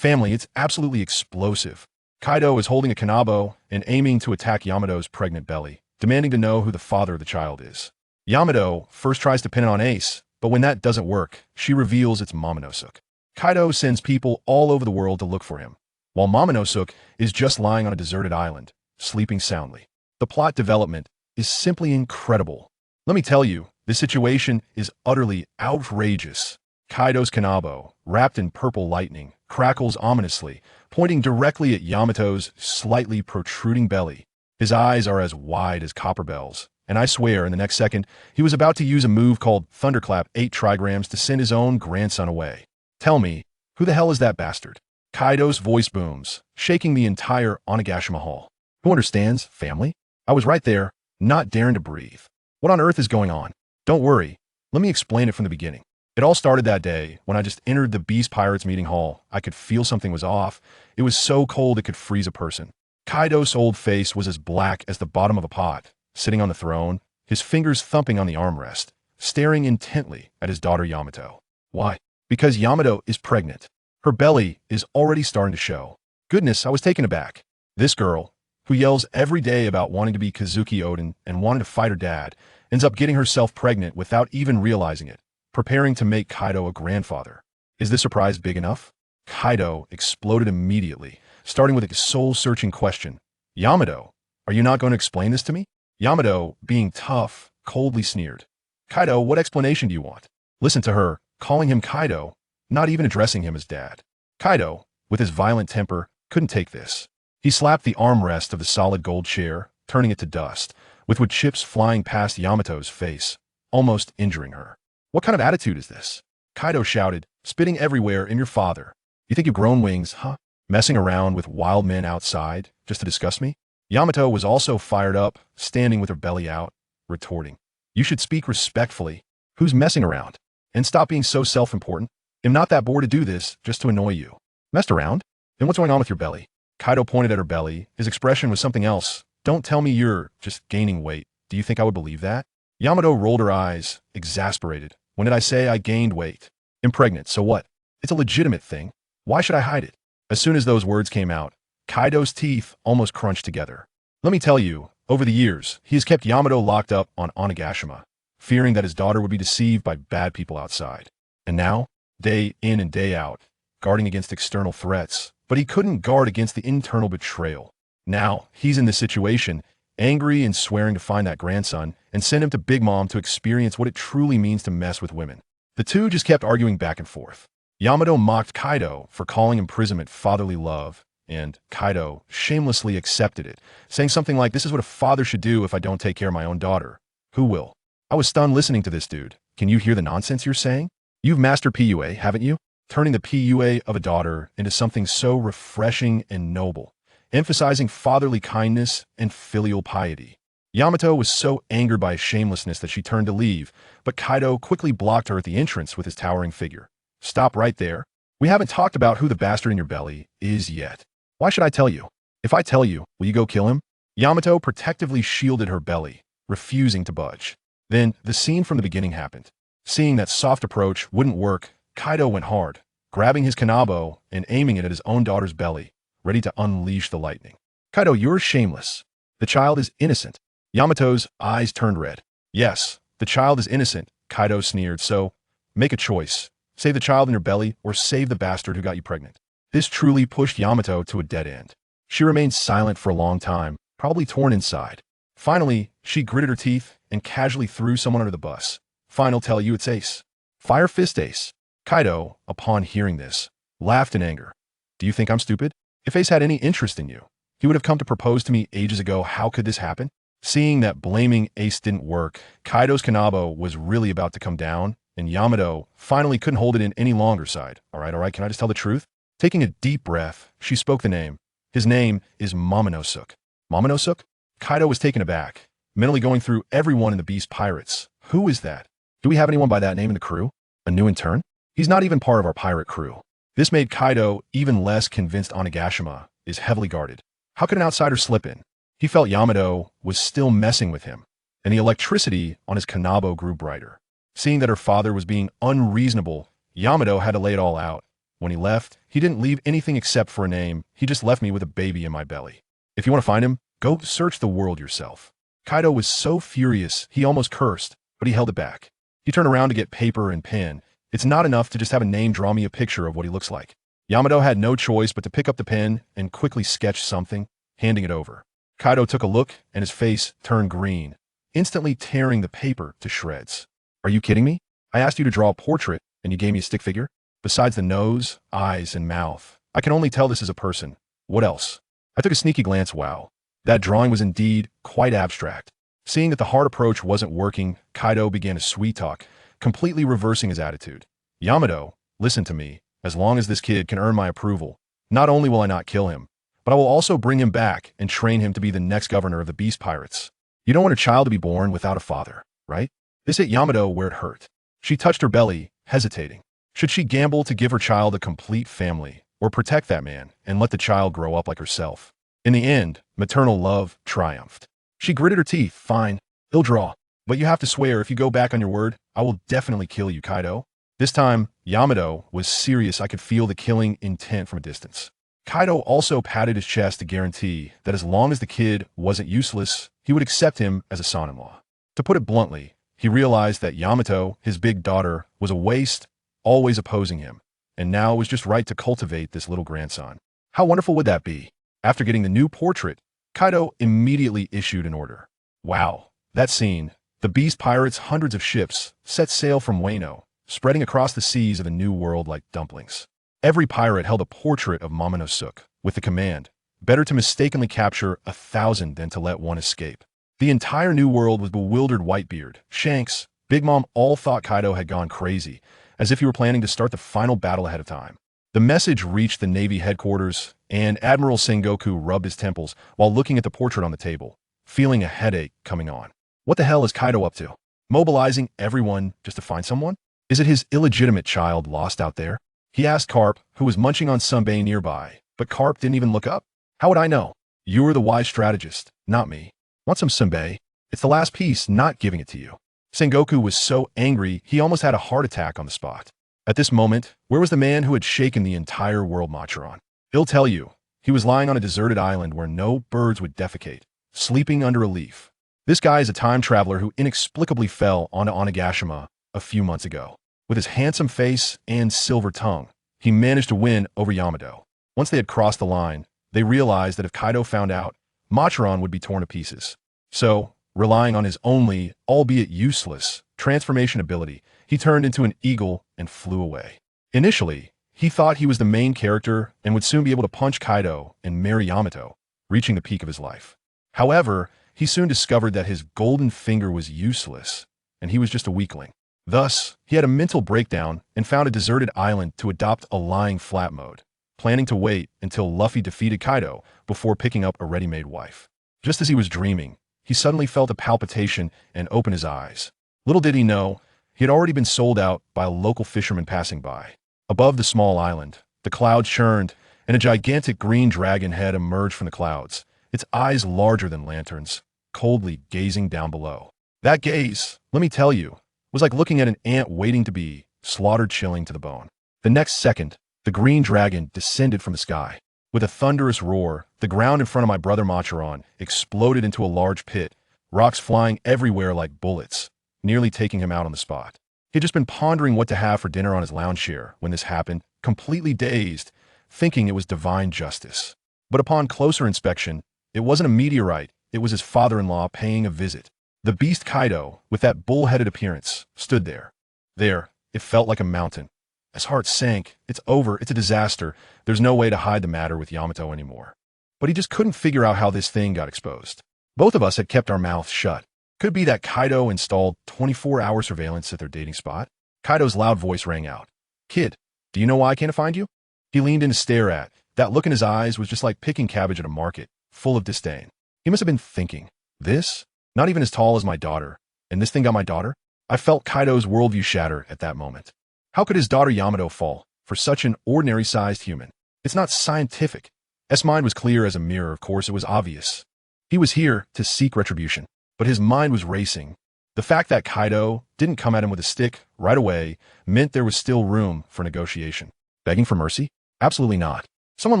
Family, it's absolutely explosive. Kaido is holding a kanabo and aiming to attack Yamato's pregnant belly, demanding to know who the father of the child is. Yamato first tries to pin it on Ace, but when that doesn't work, she reveals it's Momonosuke. Kaido sends people all over the world to look for him, while Momonosuke is just lying on a deserted island, sleeping soundly. The plot development is simply incredible. Let me tell you, this situation is utterly outrageous. Kaido's kanabo, wrapped in purple lightning, crackles ominously, pointing directly at Yamato's slightly protruding belly. His eyes are as wide as copper bells, and I swear in the next second, he was about to use a move called Thunderclap 8 trigrams to send his own grandson away. Tell me, who the hell is that bastard? Kaido's voice booms, shaking the entire Onigashima hall. Who understands, family? I was right there, not daring to breathe. What on earth is going on? Don't worry, let me explain it from the beginning. It all started that day when I just entered the Beast Pirates meeting hall. I could feel something was off. It was so cold it could freeze a person. Kaido's old face was as black as the bottom of a pot, sitting on the throne, his fingers thumping on the armrest, staring intently at his daughter Yamato. Why? Because Yamato is pregnant. Her belly is already starting to show. Goodness, I was taken aback. This girl, who yells every day about wanting to be Kazuki Oden and wanting to fight her dad, ends up getting herself pregnant without even realizing it, preparing to make Kaido a grandfather. Is this surprise big enough? Kaido exploded immediately, starting with a soul-searching question. Yamato, are you not going to explain this to me? Yamato, being tough, coldly sneered. Kaido, what explanation do you want? Listen to her, calling him Kaido, not even addressing him as dad. Kaido, with his violent temper, couldn't take this. He slapped the armrest of the solid gold chair, turning it to dust, with chips flying past Yamato's face, almost injuring her. What kind of attitude is this? Kaido shouted, spitting everywhere in your father. You think you've grown wings, huh? Messing around with wild men outside, just to discuss me? Yamato was also fired up, standing with her belly out, retorting. You should speak respectfully. Who's messing around? And stop being so self-important. I'm not that bored to do this, just to annoy you. Messed around? Then what's going on with your belly? Kaido pointed at her belly. His expression was something else. Don't tell me you're just gaining weight. Do you think I would believe that? Yamato rolled her eyes, exasperated. When did I say I gained weight? I'm pregnant, so what? It's a legitimate thing. Why should I hide it? As soon as those words came out, Kaido's teeth almost crunched together. Let me tell you, over the years, he has kept Yamato locked up on Onigashima, fearing that his daughter would be deceived by bad people outside. And now, day in and day out, guarding against external threats, but he couldn't guard against the internal betrayal. Now, he's in this situation, angry and swearing to find that grandson and send him to Big Mom to experience what it truly means to mess with women. The two just kept arguing back and forth. Yamato mocked Kaido for calling imprisonment fatherly love, and Kaido shamelessly accepted it, saying something like, this is what a father should do if I don't take care of my own daughter. Who will? I was stunned listening to this dude. Can you hear the nonsense you're saying? You've mastered PUA, haven't you? Turning the PUA of a daughter into something so refreshing and noble, emphasizing fatherly kindness and filial piety. Yamato was so angered by his shamelessness that she turned to leave, but Kaido quickly blocked her at the entrance with his towering figure. Stop right there. We haven't talked about who the bastard in your belly is yet. Why should I tell you? If I tell you, will you go kill him? Yamato protectively shielded her belly, refusing to budge. Then, the scene from the beginning happened. Seeing that soft approach wouldn't work, Kaido went hard, grabbing his kanabo and aiming it at his own daughter's belly, ready to unleash the lightning. Kaido, you're shameless. The child is innocent. Yamato's eyes turned red. Yes, the child is innocent, Kaido sneered, so make a choice. Save the child in your belly or save the bastard who got you pregnant. This truly pushed Yamato to a dead end. She remained silent for a long time, probably torn inside. Finally, she gritted her teeth and casually threw someone under the bus. Fine, I'll tell you it's Ace. Fire Fist Ace. Kaido, upon hearing this, laughed in anger. Do you think I'm stupid? If Ace had any interest in you, he would have come to propose to me ages ago. How could this happen? Seeing that blaming Ace didn't work, Kaido's kanabo was really about to come down, and Yamato finally couldn't hold it in any longer. Sighed. All right, can I just tell the truth? Taking a deep breath, she spoke the name. His name is Momonosuke. Momonosuke? Kaido was taken aback, mentally going through everyone in the Beast Pirates. Who is that? Do we have anyone by that name in the crew? A new intern? He's not even part of our pirate crew. This made Kaido even less convinced Onigashima is heavily guarded. How could an outsider slip in? He felt Yamato was still messing with him, and the electricity on his kanabo grew brighter. Seeing that her father was being unreasonable, Yamato had to lay it all out. When he left, he didn't leave anything except for a name. He just left me with a baby in my belly. If you want to find him, go search the world yourself. Kaido was so furious, he almost cursed, but he held it back. He turned around to get paper and pen. It's not enough to just have a name draw me a picture of what he looks like. Yamato had no choice but to pick up the pen and quickly sketch something, handing it over. Kaido took a look, and his face turned green, instantly tearing the paper to shreds. Are you kidding me? I asked you to draw a portrait, and you gave me a stick figure? Besides the nose, eyes, and mouth, I can only tell this is a person. What else? I took a sneaky glance. Wow. That drawing was indeed quite abstract. Seeing that the hard approach wasn't working, Kaido began a sweet talk, completely reversing his attitude. Yamato, listen to me. As long as this kid can earn my approval, not only will I not kill him, but I will also bring him back and train him to be the next governor of the Beast Pirates. You don't want a child to be born without a father, right? This hit Yamato where it hurt. She touched her belly, hesitating. Should she gamble to give her child a complete family, or protect that man and let the child grow up like herself? In the end, maternal love triumphed. She gritted her teeth. Fine, he'll draw. But you have to swear if you go back on your word, I will definitely kill you, Kaido. This time, Yamato was serious. I could feel the killing intent from a distance. Kaido also patted his chest to guarantee that as long as the kid wasn't useless, he would accept him as a son-in-law. To put it bluntly, he realized that Yamato, his big daughter, was a waste, always opposing him, and now it was just right to cultivate this little grandson. How wonderful would that be? After getting the new portrait, Kaido immediately issued an order. Wow, that scene. The Beast Pirates, hundreds of ships, set sail from Wano, spreading across the seas of the new world like dumplings. Every pirate held a portrait of Momonosuke, with the command, better to mistakenly capture 1,000 than to let one escape. The entire new world was bewildered. Whitebeard, Shanks, Big Mom all thought Kaido had gone crazy, as if he were planning to start the final battle ahead of time. The message reached the Navy headquarters, and Admiral Sengoku rubbed his temples while looking at the portrait on the table, feeling a headache coming on. What the hell is Kaido up to? Mobilizing everyone just to find someone? Is it his illegitimate child lost out there? He asked Carp, who was munching on sunbae nearby, but Carp didn't even look up. How would I know? You were the wise strategist, not me. Want some sunbae? It's the last piece, not giving it to you. Sengoku was so angry, he almost had a heart attack on the spot. At this moment, where was the man who had shaken the entire world, Machiron? He'll tell you. He was lying on a deserted island where no birds would defecate, sleeping under a leaf. This guy is a time traveler who inexplicably fell onto Onigashima a few months ago. With his handsome face and silver tongue, he managed to win over Yamato. Once they had crossed the line, they realized that if Kaido found out, Machiron would be torn to pieces. So, relying on his only, albeit useless, transformation ability, he turned into an eagle and flew away. Initially, he thought he was the main character and would soon be able to punch Kaido and marry Yamato, reaching the peak of his life. However, he soon discovered that his golden finger was useless, and he was just a weakling. Thus, he had a mental breakdown and found a deserted island to adopt a lying flat mode, planning to wait until Luffy defeated Kaido before picking up a ready-made wife. Just as he was dreaming, he suddenly felt a palpitation and opened his eyes. Little did he know, he had already been sold out by a local fisherman passing by. Above the small island, the clouds churned, and a gigantic green dragon head emerged from the clouds, its eyes larger than lanterns, coldly gazing down below. That gaze, let me tell you, was like looking at an ant waiting to be slaughtered, chilling to the bone. The next second, the green dragon descended from the sky. With a thunderous roar, the ground in front of my brother Machiron exploded into a large pit, rocks flying everywhere like bullets, nearly taking him out on the spot. He had just been pondering what to have for dinner on his lounge chair when this happened, completely dazed, thinking it was divine justice. But upon closer inspection, it wasn't a meteorite, it was his father-in-law paying a visit. The beast Kaido, with that bull-headed appearance, stood there. There, it felt like a mountain. His heart sank. It's over, it's a disaster. There's no way to hide the matter with Yamato anymore. But he just couldn't figure out how this thing got exposed. Both of us had kept our mouths shut. Could it be that Kaido installed 24-hour surveillance at their dating spot? Kaido's loud voice rang out. Kid, do you know why I can't find you? He leaned in to stare at. That look in his eyes was just like picking cabbage at a market, full of disdain. He must have been thinking, this? Not even as tall as my daughter. And this thing got my daughter? I felt Kaido's worldview shatter at that moment. How could his daughter Yamato fall for such an ordinary-sized human? It's not scientific. S' mind was clear as a mirror, of course, it was obvious. He was here to seek retribution, but his mind was racing. The fact that Kaido didn't come at him with a stick right away meant there was still room for negotiation. Begging for mercy? Absolutely not. Someone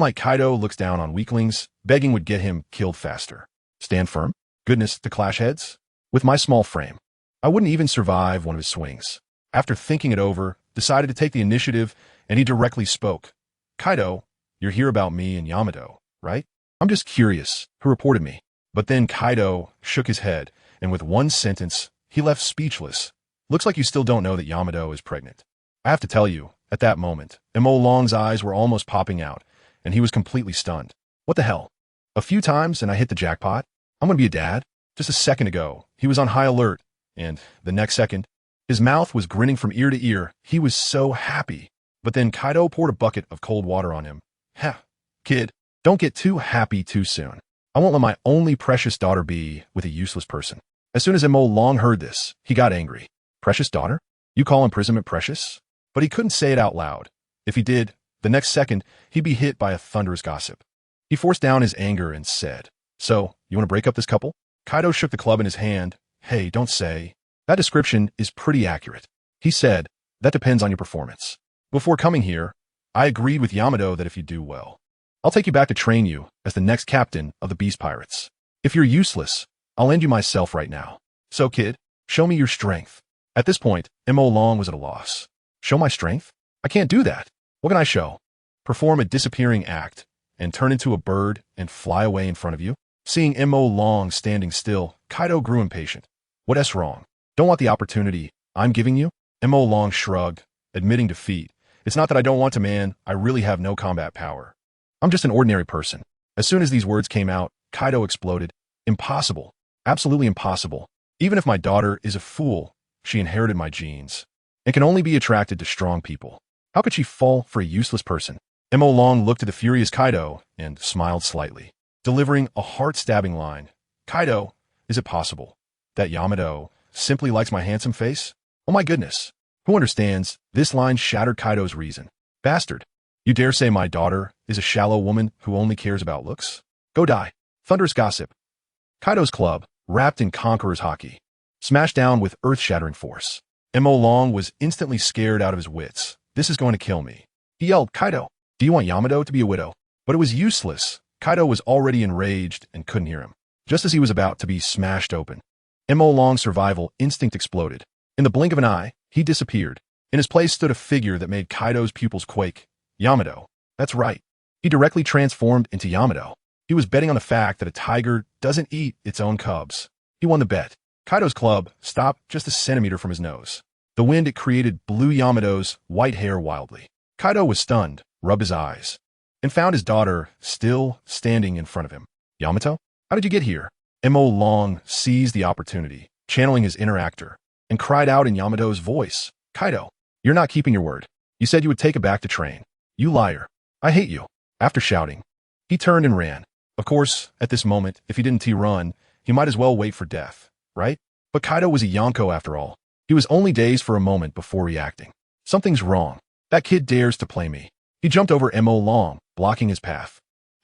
like Kaido looks down on weaklings. Begging would get him killed faster. Stand firm? Goodness, to clash heads? With my small frame, I wouldn't even survive one of his swings. After thinking it over, decided to take the initiative, and he directly spoke. Kaido, you're here about me and Yamato, right? I'm just curious, who reported me? But then Kaido shook his head, and with one sentence, he left speechless. Looks like you still don't know that Yamato is pregnant. I have to tell you, at that moment, Mo Long's eyes were almost popping out, and he was completely stunned. What the hell? A few times and I hit the jackpot? I'm gonna be a dad? Just a second ago, he was on high alert, and the next second, his mouth was grinning from ear to ear. He was so happy. But then Kaido poured a bucket of cold water on him. Ha, kid, don't get too happy too soon. I won't let my only precious daughter be with a useless person. As soon as Mo Long heard this, he got angry. Precious daughter? You call imprisonment precious? But he couldn't say it out loud. If he did, the next second, he'd be hit by a thunderous gossip. He forced down his anger and said, So, you want to break up this couple? Kaido shook the club in his hand. Hey, don't say. That description is pretty accurate. He said, that depends on your performance. Before coming here, I agreed with Yamato that if you do well, I'll take you back to train you as the next captain of the Beast Pirates. If you're useless, I'll end you myself right now. So kid, show me your strength. At this point, Mo Long was at a loss. Show my strength? I can't do that. What can I show? Perform a disappearing act and turn into a bird and fly away in front of you? Seeing Mo Long standing still, Kaido grew impatient. What's wrong? Don't want the opportunity I'm giving you? Mo Long shrugged, admitting defeat. It's not that I don't want to, man. I really have no combat power. I'm just an ordinary person. As soon as these words came out, Kaido exploded. Impossible. Absolutely impossible. Even if my daughter is a fool, she inherited my genes and can only be attracted to strong people. How could she fall for a useless person? Mo Long looked at the furious Kaido and smiled slightly, delivering a heart-stabbing line. Kaido, is it possible that Yamato simply likes my handsome face? Oh my goodness. Who understands? This line shattered Kaido's reason. Bastard. You dare say my daughter is a shallow woman who only cares about looks? Go die. Thunderous gossip. Kaido's club, wrapped in Conqueror's haki, smashed down with earth-shattering force. Mo Long was instantly scared out of his wits. This is going to kill me. He yelled, Kaido, do you want Yamato to be a widow? But it was useless. Kaido was already enraged and couldn't hear him. Just as he was about to be smashed open, Mo Long's survival instinct exploded. In the blink of an eye, he disappeared. In his place stood a figure that made Kaido's pupils quake. Yamato. That's right. He directly transformed into Yamato. He was betting on the fact that a tiger doesn't eat its own cubs. He won the bet. Kaido's club stopped just a centimeter from his nose. The wind it created blew Yamato's white hair wildly. Kaido was stunned, rubbed his eyes, and found his daughter still standing in front of him. Yamato? How did you get here? Mo Long seized the opportunity, channeling his inner actor, and cried out in Yamato's voice, Kaido, you're not keeping your word. You said you would take it back to train. You liar. I hate you. After shouting, he turned and ran. Of course, at this moment, if he didn't run, he might as well wait for death, right? But Kaido was a Yonko after all. He was only dazed for a moment before reacting. Something's wrong. That kid dares to play me. He jumped over Mo Long, blocking his path.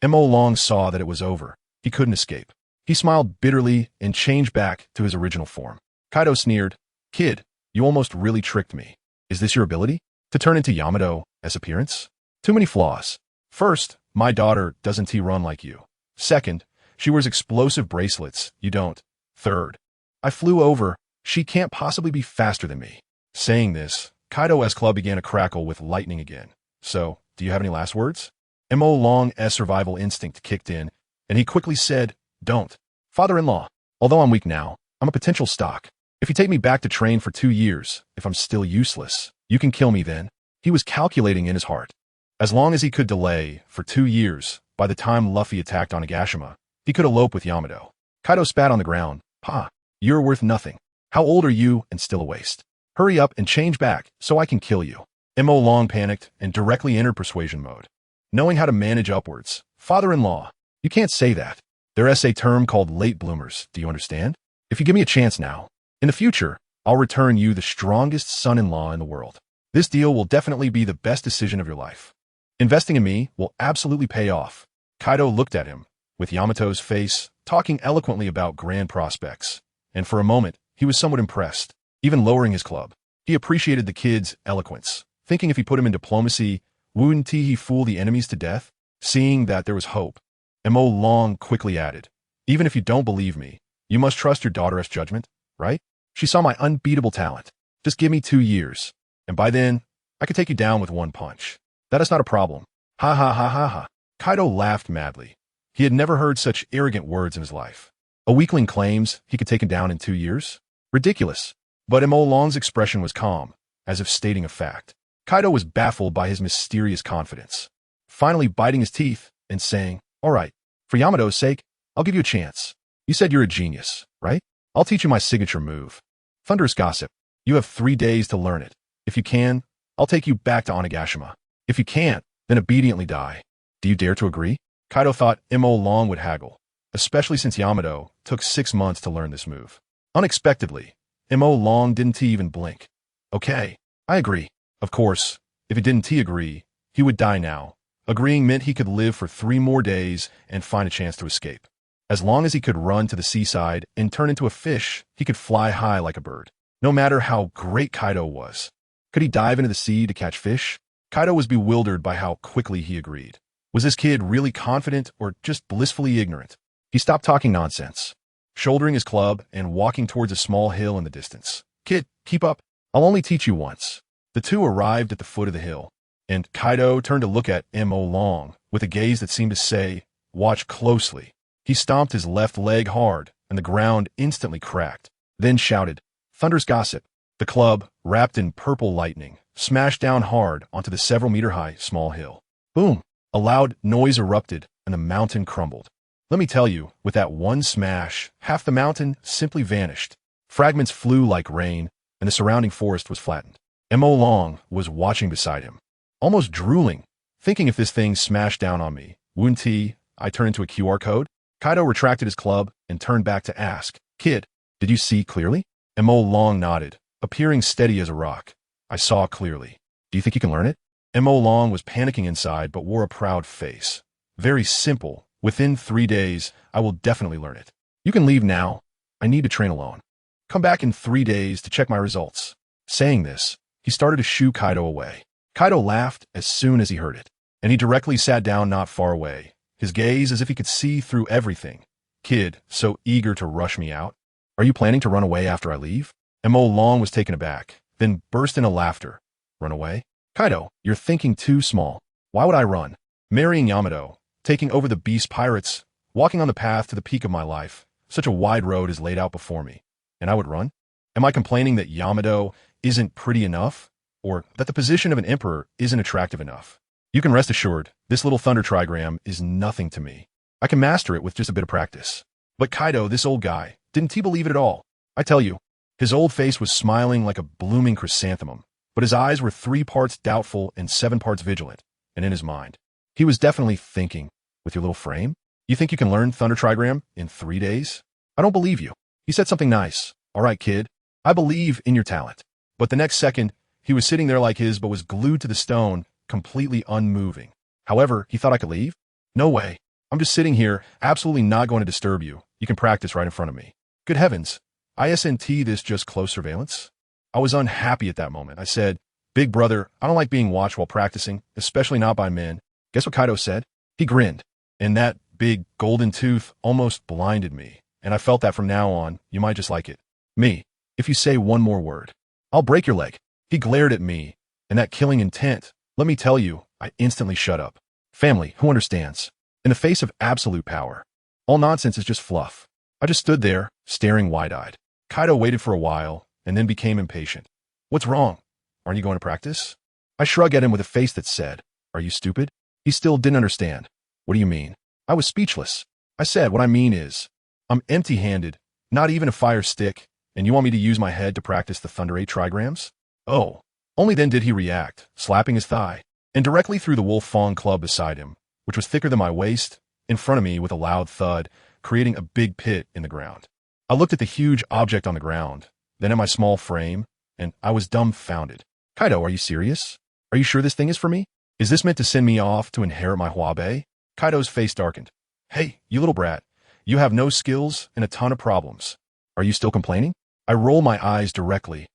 Mo Long saw that it was over. He couldn't escape. He smiled bitterly and changed back to his original form. Kaido sneered, Kid, you almost really tricked me. Is this your ability? To turn into Yamato as appearance? Too many flaws. First, my daughter doesn't run like you. Second, she wears explosive bracelets. You don't. Third, I flew over. She can't possibly be faster than me. Saying this, Kaido's club began to crackle with lightning again. So, do you have any last words? Mo Long's survival instinct kicked in, and he quickly said, Don't. Father-in-law, although I'm weak now, I'm a potential stock. If you take me back to train for 2 years, if I'm still useless, you can kill me then. He was calculating in his heart. As long as he could delay for 2 years, by the time Luffy attacked Onigashima, he could elope with Yamato. Kaido spat on the ground. Pa, you're worth nothing. How old are you and still a waste? Hurry up and change back so I can kill you. Mo Long panicked and directly entered persuasion mode. Knowing how to manage upwards. Father-in-law, you can't say that. There's a term called late bloomers, do you understand? If you give me a chance now, in the future, I'll return you the strongest son-in-law in the world. This deal will definitely be the best decision of your life. Investing in me will absolutely pay off. Kaido looked at him, with Yamato's face, talking eloquently about grand prospects. And for a moment, he was somewhat impressed, even lowering his club. He appreciated the kid's eloquence, thinking if he put him in diplomacy Wouldn't he fool the enemies to death? Seeing that there was hope, Mo Long quickly added, even if you don't believe me, you must trust your daughter's judgment, right? She saw my unbeatable talent. Just give me 2 years, and by then, I could take you down with one punch. That is not a problem. Ha ha ha ha ha. Kaido laughed madly. He had never heard such arrogant words in his life. A weakling claims he could take him down in 2 years? Ridiculous. But Mo Long's expression was calm, as if stating a fact. Kaido was baffled by his mysterious confidence, finally biting his teeth and saying, all right, for Yamato's sake, I'll give you a chance. You said you're a genius, right? I'll teach you my signature move. Thunderous Gossip. You have 3 days to learn it. If you can, I'll take you back to Onigashima. If you can't, then obediently die. Do you dare to agree? Kaido thought Mo Long would haggle, especially since Yamato took 6 months to learn this move. Unexpectedly, Mo Long didn't even blink. Okay, I agree. Of course, if he didn't agree, he would die now. Agreeing meant he could live for 3 more days and find a chance to escape. As long as he could run to the seaside and turn into a fish, he could fly high like a bird. No matter how great Kaido was. Could he dive into the sea to catch fish? Kaido was bewildered by how quickly he agreed. Was this kid really confident or just blissfully ignorant? He stopped talking nonsense, shouldering his club and walking towards a small hill in the distance. Kid, keep up. I'll only teach you once. The two arrived at the foot of the hill, and Kaido turned to look at Mo Long with a gaze that seemed to say, watch closely. He stomped his left leg hard, and the ground instantly cracked, then shouted, Thunderous Gossip. The club, wrapped in purple lightning, smashed down hard onto the several-meter-high small hill. Boom! A loud noise erupted, and the mountain crumbled. Let me tell you, with that one smash, half the mountain simply vanished. Fragments flew like rain, and the surrounding forest was flattened. Mo Long was watching beside him, almost drooling, thinking if this thing smashed down on me, wouldn't I turn into a QR code? Kaido retracted his club and turned back to ask, Kid, did you see clearly? Mo Long nodded, appearing steady as a rock. I saw clearly. Do you think you can learn it? Mo Long was panicking inside but wore a proud face. Very simple. Within 3 days, I will definitely learn it. You can leave now. I need to train alone. Come back in 3 days to check my results. Saying this, he started to shoo Kaido away. Kaido laughed as soon as he heard it, and he directly sat down not far away, his gaze as if he could see through everything. Kid, so eager to rush me out. Are you planning to run away after I leave? Mo Long was taken aback, then burst into laughter. Run away? Kaido, you're thinking too small. Why would I run? Marrying Yamato, taking over the beast pirates, walking on the path to the peak of my life. Such a wide road is laid out before me, and I would run? Am I complaining that Yamato isn't pretty enough, or that the position of an emperor isn't attractive enough? You can rest assured, this little thunder trigram is nothing to me. I can master it with just a bit of practice. But Kaido, this old guy, didn't he believe it at all? I tell you, his old face was smiling like a blooming chrysanthemum, but his eyes were 3 parts doubtful and 7 parts vigilant, and in his mind, he was definitely thinking, with your little frame? You think you can learn Thunder Trigram in 3 days? I don't believe you. He said something nice. All right, kid. I believe in your talent. But the next second, he was sitting there like his but was glued to the stone, completely unmoving. However, he thought I could leave? No way. I'm just sitting here, absolutely not going to disturb you. You can practice right in front of me. Good heavens. ISNT this just close surveillance? I was unhappy at that moment. I said, Big brother, I don't like being watched while practicing, especially not by men. Guess what Kaido said? He grinned, and that big golden tooth almost blinded me, and I felt that from now on, you might just like it. Me, if you say one more word, I'll break your leg. He glared at me, and that killing intent, let me tell you, I instantly shut up. Family, who understands? In the face of absolute power, all nonsense is just fluff. I just stood there, staring wide-eyed. Kaido waited for a while, and then became impatient. What's wrong? Aren't you going to practice? I shrugged at him with a face that said, Are you stupid? He still didn't understand. What do you mean? I was speechless. I said, what I mean is, I'm empty-handed, not even a fire stick, and you want me to use my head to practice the Thunder 8 trigrams? Oh. Only then did he react, slapping his thigh, and directly threw the Wolf Fong club beside him, which was thicker than my waist, in front of me with a loud thud, creating a big pit in the ground. I looked at the huge object on the ground, then at my small frame, and I was dumbfounded. Kaido, are you serious? Are you sure this thing is for me? Is this meant to send me off to inherit my Huabe? Kaido's face darkened. Hey, you little brat. You have no skills and a ton of problems. Are you still complaining? I roll my eyes directly.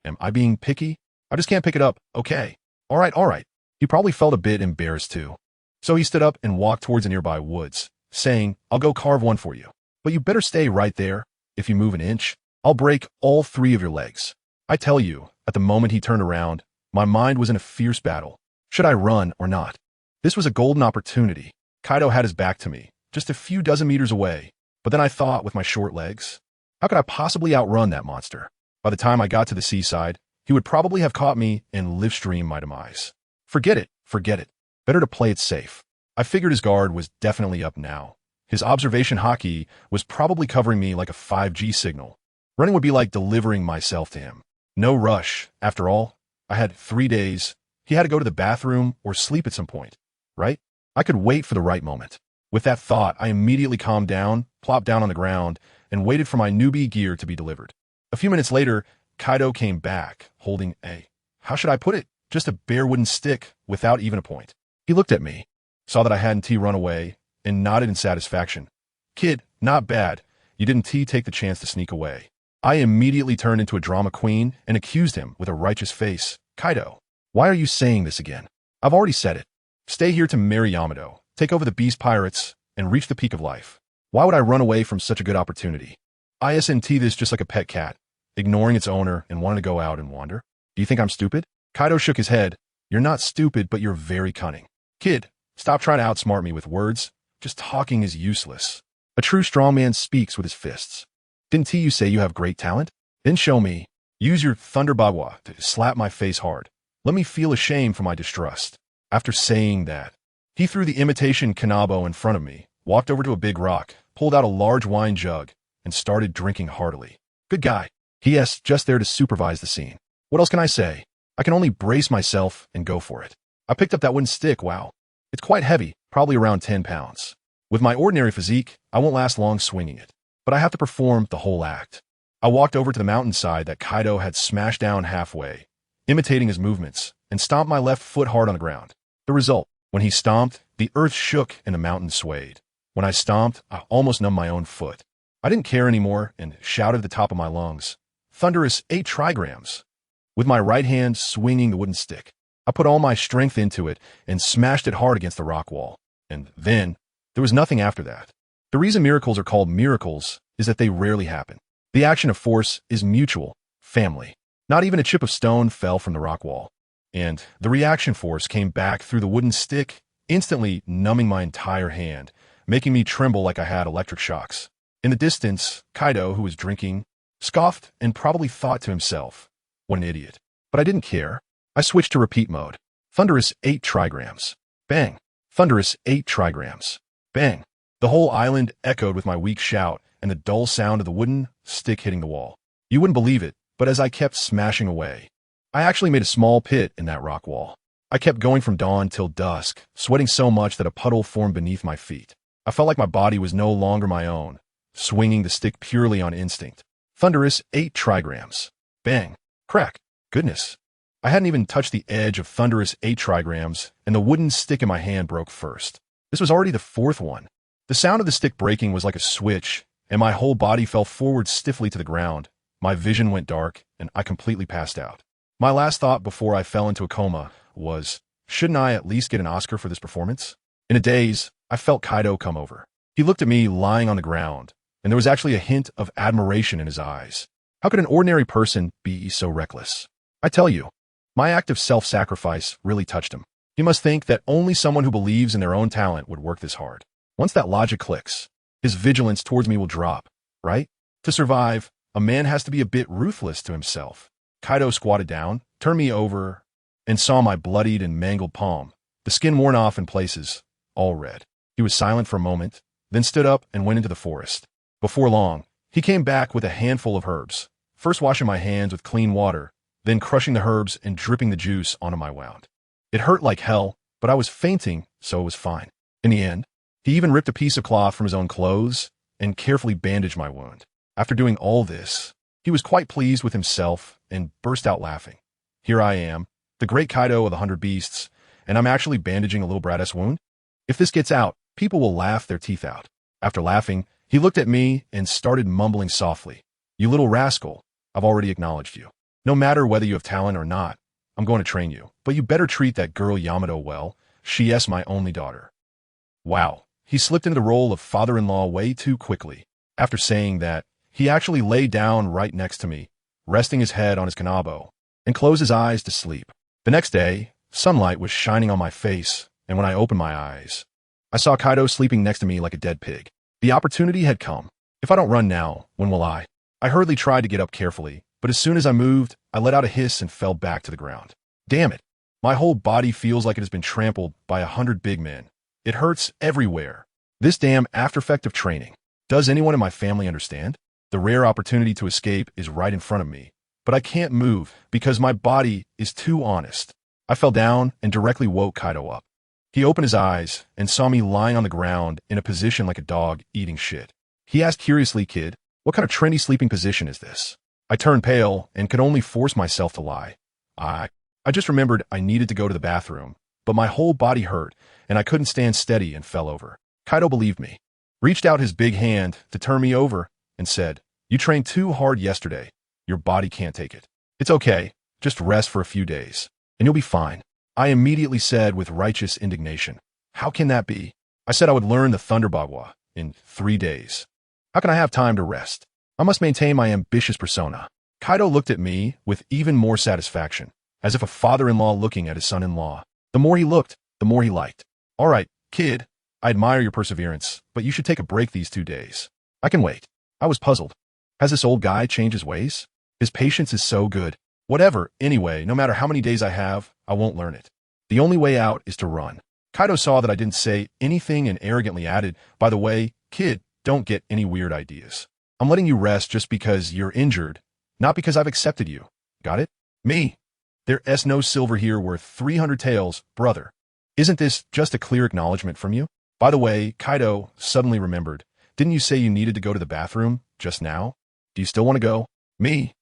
Am I being picky? I just can't pick it up. Okay. All right. He probably felt a bit embarrassed too. So he stood up and walked towards the nearby woods, saying, "I'll go carve one for you. But you better stay right there. If you move an inch, I'll break all 3 of your legs." I tell you, at the moment he turned around, my mind was in a fierce battle. Should I run or not? This was a golden opportunity. Kaido had his back to me, just a few dozen meters away. But then I thought, with my short legs, how could I possibly outrun that monster? By the time I got to the seaside, he would probably have caught me and live-streamed my demise. Forget it, forget it. Better to play it safe. I figured his guard was definitely up now. His observation haki was probably covering me like a 5G signal. Running would be like delivering myself to him. No rush. After all, I had 3 days. He had to go to the bathroom or sleep at some point, right? I could wait for the right moment. With that thought, I immediately calmed down, plopped down on the ground, and waited for my newbie gear to be delivered. A few minutes later, Kaido came back, holding how should I put it? Just a bare wooden stick without even a point. He looked at me, saw that I hadn't run away, and nodded in satisfaction. "Kid, not bad. You didn't take the chance to sneak away." I immediately turned into a drama queen and accused him with a righteous face. "Kaido, why are you saying this again? I've already said it. Stay here to marry Yamato, take over the Beast Pirates, and reach the peak of life. Why would I run away from such a good opportunity? I S&T this just like a pet cat, ignoring its owner and wanting to go out and wander. Do you think I'm stupid?" Kaido shook his head. "You're not stupid, but you're very cunning. Kid, stop trying to outsmart me with words. Just talking is useless. A true strongman speaks with his fists. Didn't you say you have great talent? Then show me. Use your Thunder Bagua to slap my face hard. Let me feel ashamed for my distrust." After saying that, he threw the imitation Kanabo in front of me, walked over to a big rock, pulled out a large wine jug, and started drinking heartily. Good guy. He.S. just there to supervise the scene. What else can I say? I can only brace myself and go for it. I picked up that wooden stick, wow. It's quite heavy, probably around 10 pounds. With my ordinary physique, I won't last long swinging it. But I have to perform the whole act. I walked over to the mountainside that Kaido had smashed down halfway, imitating his movements, and stomped my left foot hard on the ground. The result, when he stomped, the earth shook and the mountain swayed. When I stomped, I almost numbed my own foot. I didn't care anymore and shouted at the top of my lungs, "Thunderous 8 trigrams!" With my right hand swinging the wooden stick. I put all my strength into it and smashed it hard against the rock wall. And then, there was nothing after that. The reason miracles are called miracles is that they rarely happen. The action of force is mutual, family. Not even a chip of stone fell from the rock wall. And the reaction force came back through the wooden stick, instantly numbing my entire hand, making me tremble like I had electric shocks. In the distance, Kaido, who was drinking, scoffed and probably thought to himself, "What an idiot." But I didn't care. I switched to repeat mode. Thunderous 8 trigrams. Bang. Thunderous 8 trigrams. Bang. The whole island echoed with my weak shout and the dull sound of the wooden stick hitting the wall. You wouldn't believe it, but as I kept smashing away, I actually made a small pit in that rock wall. I kept going from dawn till dusk, sweating so much that a puddle formed beneath my feet. I felt like my body was no longer my own, swinging the stick purely on instinct. Thunderous 8 trigrams. Bang. Crack. Goodness. I hadn't even touched the edge of thunderous 8 trigrams, and the wooden stick in my hand broke first. This was already the 4th one. The sound of the stick breaking was like a switch, and my whole body fell forward stiffly to the ground. My vision went dark, and I completely passed out. My last thought before I fell into a coma was, shouldn't I at least get an Oscar for this performance? In a daze, I felt Kaido come over. He looked at me lying on the ground, and there was actually a hint of admiration in his eyes. How could an ordinary person be so reckless? I tell you, my act of self-sacrifice really touched him. He must think that only someone who believes in their own talent would work this hard. Once that logic clicks, his vigilance towards me will drop, right? To survive, a man has to be a bit ruthless to himself. Kaido squatted down, turned me over, and saw my bloodied and mangled palm, the skin worn off in places, all red. He was silent for a moment, then stood up and went into the forest. Before long, he came back with a handful of herbs, first washing my hands with clean water, then crushing the herbs and dripping the juice onto my wound. It hurt like hell, but I was fainting, so it was fine. In the end, he even ripped a piece of cloth from his own clothes and carefully bandaged my wound. After doing all this, he was quite pleased with himself and burst out laughing. Here I am, the great Kaido of the 100 Beasts, and I'm actually bandaging a little brat-ass wound? If this gets out, people will laugh their teeth out. After laughing, he looked at me and started mumbling softly. You little rascal, I've already acknowledged you. No matter whether you have talent or not, I'm going to train you, but you better treat that girl Yamato well. She's my only daughter. Wow, he slipped into the role of father-in-law way too quickly. After saying that, he actually lay down right next to me, resting his head on his kanabo, and closed his eyes to sleep. The next day, sunlight was shining on my face, and when I opened my eyes, I saw Kaido sleeping next to me like a dead pig. The opportunity had come. If I don't run now, when will I? I hurriedly tried to get up carefully, but as soon as I moved, I let out a hiss and fell back to the ground. Damn it. My whole body feels like it has been trampled by 100 big men. It hurts everywhere. This damn after-effect of training. Does anyone in my family understand? The rare opportunity to escape is right in front of me, but I can't move because my body is too honest. I fell down and directly woke Kaido up. He opened his eyes and saw me lying on the ground in a position like a dog eating shit. He asked curiously, "Kid, what kind of trendy sleeping position is this?" I turned pale and could only force myself to lie. I just remembered I needed to go to the bathroom, but my whole body hurt and I couldn't stand steady and fell over. Kaido believed me, reached out his big hand to turn me over, and said, "You trained too hard yesterday. Your body can't take it. It's okay. Just rest for a few days, and you'll be fine." I immediately said with righteous indignation, "How can that be? I said I would learn the Thunder Bagua in 3 days. How can I have time to rest? I must maintain my ambitious persona." Kaido looked at me with even more satisfaction, as if a father-in-law looking at his son-in-law. The more he looked, the more he liked. "All right, kid, I admire your perseverance, but you should take a break these 2 days. I can wait." I was puzzled. Has this old guy changed his ways? His patience is so good. Whatever, anyway, no matter how many days I have, I won't learn it. The only way out is to run. Kaido saw that I didn't say anything and arrogantly added, "By the way, kid, don't get any weird ideas. I'm letting you rest just because you're injured, not because I've accepted you. Got it? Me. There's no silver here worth 300 taels, brother. Isn't this just a clear acknowledgement from you? By the way," Kaido suddenly remembered, "didn't you say you needed to go to the bathroom just now? Do you still want to go?" "Me?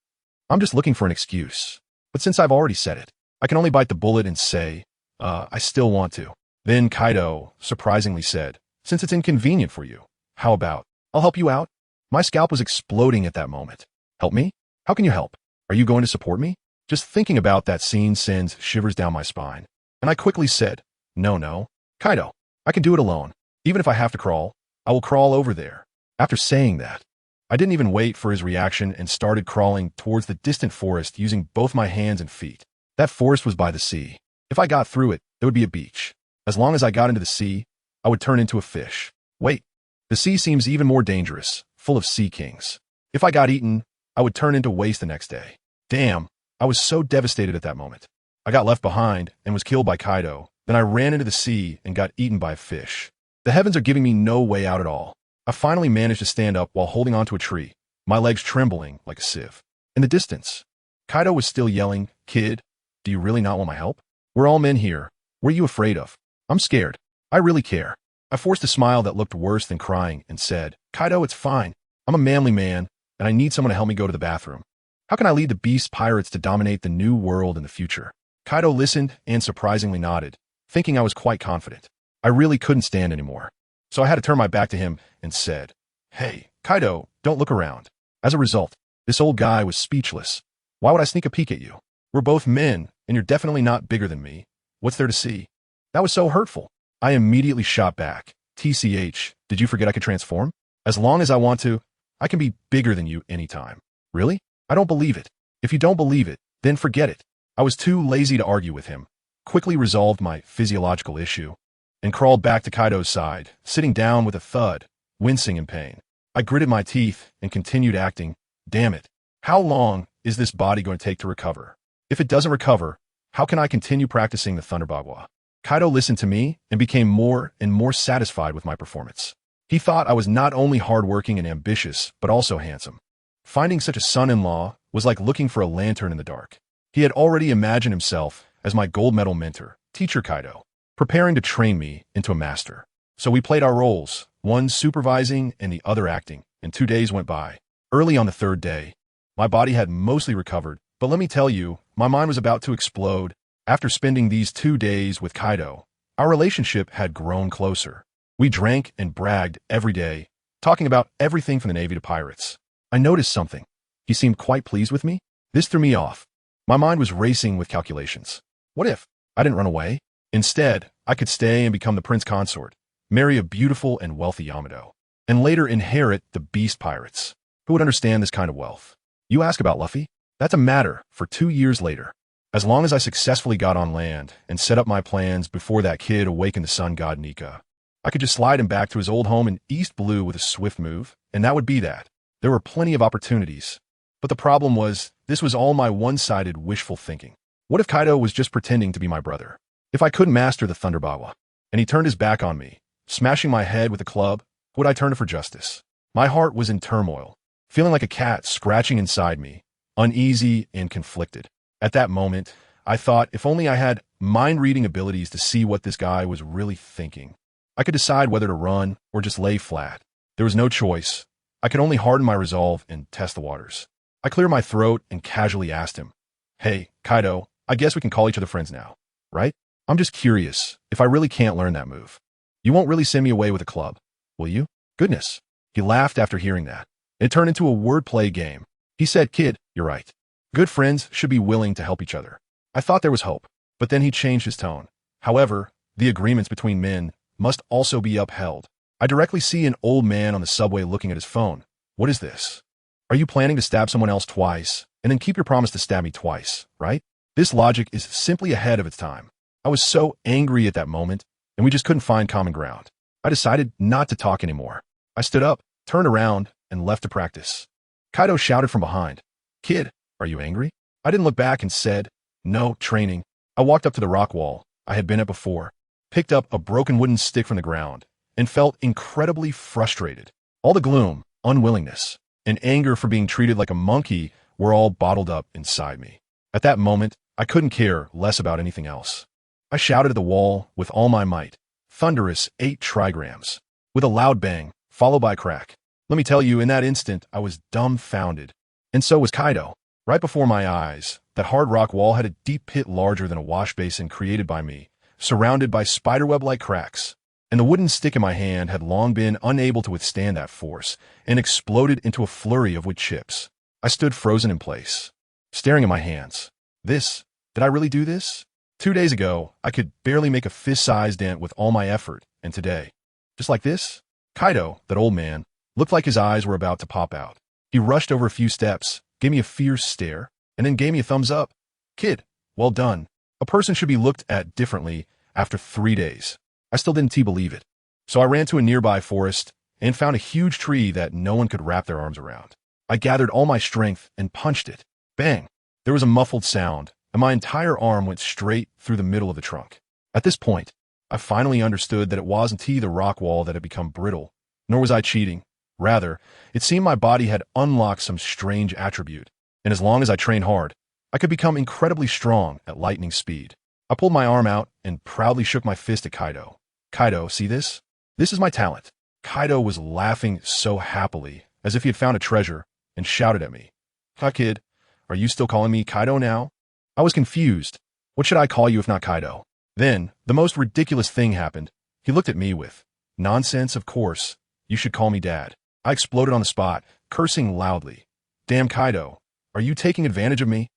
I'm just looking for an excuse. But since I've already said it, I can only bite the bullet and say, I still want to." Then Kaido surprisingly said, "Since it's inconvenient for you, how about, I'll help you out?" My scalp was exploding at that moment. "Help me? How can you help? Are you going to support me?" Just thinking about that scene sends shivers down my spine. And I quickly said, No, Kaido, I can do it alone. Even if I have to crawl, I will crawl over there." After saying that, I didn't even wait for his reaction and started crawling towards the distant forest using both my hands and feet. That forest was by the sea. If I got through it, there would be a beach. As long as I got into the sea, I would turn into a fish. Wait, the sea seems even more dangerous, full of sea kings. If I got eaten, I would turn into waste the next day. Damn, I was so devastated at that moment. I got left behind and was killed by Kaido. Then I ran into the sea and got eaten by a fish. The heavens are giving me no way out at all. I finally managed to stand up while holding onto a tree, my legs trembling like a sieve. In the distance, Kaido was still yelling, "Kid, do you really not want my help? We're all men here. What are you afraid of?" "I'm scared. I really care." I forced a smile that looked worse than crying and said, "Kaido, it's fine. I'm a manly man, and I need someone to help me go to the bathroom. How can I lead the beast pirates to dominate the new world in the future?" Kaido listened and surprisingly nodded, thinking I was quite confident. I really couldn't stand anymore, so I had to turn my back to him and said, "Hey, Kaido, don't look around." As a result, this old guy was speechless. Why would I sneak a peek at you? We're both men, and you're definitely not bigger than me. What's there to see? That was so hurtful. I immediately shot back. "TCH, did you forget I could transform? As long as I want to, I can be bigger than you anytime." "Really? I don't believe it." "If you don't believe it, then forget it." I was too lazy to argue with him, quickly resolved my physiological issue, and crawled back to Kaido's side, sitting down with a thud, wincing in pain. I gritted my teeth and continued acting. Damn it. How long is this body going to take to recover? If it doesn't recover, how can I continue practicing the Thunder Bagua? Kaido listened to me and became more and more satisfied with my performance. He thought I was not only hardworking and ambitious, but also handsome. Finding such a son-in-law was like looking for a lantern in the dark. He had already imagined himself as my gold medal mentor, Teacher Kaido, preparing to train me into a master. So we played our roles, one supervising and the other acting, and 2 days went by. Early on the third day, my body had mostly recovered, but let me tell you, my mind was about to explode. After spending these 2 days with Kaido, our relationship had grown closer. We drank and bragged every day, talking about everything from the Navy to pirates. I noticed something. He seemed quite pleased with me. This threw me off. My mind was racing with calculations. What if I didn't run away? Instead, I could stay and become the prince consort, marry a beautiful and wealthy Yamato, and later inherit the beast pirates. Who would understand this kind of wealth? You ask about Luffy? That's a matter for 2 years later. As long as I successfully got on land and set up my plans before that kid awakened the sun god Nika, I could just slide him back to his old home in East Blue with a swift move, and that would be that. There were plenty of opportunities. But the problem was, this was all my one-sided wishful thinking. What if Kaido was just pretending to be my brother? If I couldn't master the Thunderbawa, and he turned his back on me, smashing my head with a club, would I turn for justice? My heart was in turmoil, feeling like a cat scratching inside me, uneasy and conflicted. At that moment, I thought if only I had mind-reading abilities to see what this guy was really thinking. I could decide whether to run or just lay flat. There was no choice. I could only harden my resolve and test the waters. I cleared my throat and casually asked him, "Hey, Kaido, I guess we can call each other friends now, right? I'm just curious if I really can't learn that move. You won't really send me away with a club, will you?" Goodness. He laughed after hearing that. It turned into a wordplay game. He said, "Kid, you're right. Good friends should be willing to help each other." I thought there was hope, but then he changed his tone. However, the agreements between men must also be upheld. I directly see an old man on the subway looking at his phone. What is this? Are you planning to stab someone else twice, and then keep your promise to stab me twice, right? This logic is simply ahead of its time. I was so angry at that moment, and we just couldn't find common ground. I decided not to talk anymore. I stood up, turned around, and left to practice. Kaido shouted from behind, "Kid, are you angry?" I didn't look back and said, "No, training." I walked up to the rock wall I had been at before, picked up a broken wooden stick from the ground, and felt incredibly frustrated. All the gloom, unwillingness, and anger for being treated like a monkey were all bottled up inside me. At that moment, I couldn't care less about anything else. I shouted at the wall with all my might, thunderous 8 trigrams, with a loud bang, followed by a crack. Let me tell you, in that instant, I was dumbfounded. And so was Kaido. Right before my eyes, that hard rock wall had a deep pit larger than a wash basin created by me, surrounded by spiderweb-like cracks. And the wooden stick in my hand had long been unable to withstand that force and exploded into a flurry of wood chips. I stood frozen in place, staring at my hands. Did I really do this? 2 days ago, I could barely make a fist-sized dent with all my effort, and today, just like this? Kaido, that old man, looked like his eyes were about to pop out. He rushed over a few steps, gave me a fierce stare, and then gave me a thumbs up. "Kid, well done. A person should be looked at differently after 3 days. I still didn't believe it. So I ran to a nearby forest and found a huge tree that no one could wrap their arms around. I gathered all my strength and punched it. Bang! There was a muffled sound, and my entire arm went straight through the middle of the trunk. At this point, I finally understood that it wasn't the rock wall that had become brittle, nor was I cheating. Rather, it seemed my body had unlocked some strange attribute, and as long as I trained hard, I could become incredibly strong at lightning speed. I pulled my arm out and proudly shook my fist at Kaido. "Kaido, see this? This is my talent." Kaido was laughing so happily, as if he had found a treasure, and shouted at me, "Huh, kid, are you still calling me Kaido now?" I was confused. What should I call you if not Kaido? Then, the most ridiculous thing happened. He looked at me with, "Nonsense, of course. You should call me Dad." I exploded on the spot, cursing loudly. "Damn, Kaido, are you taking advantage of me?"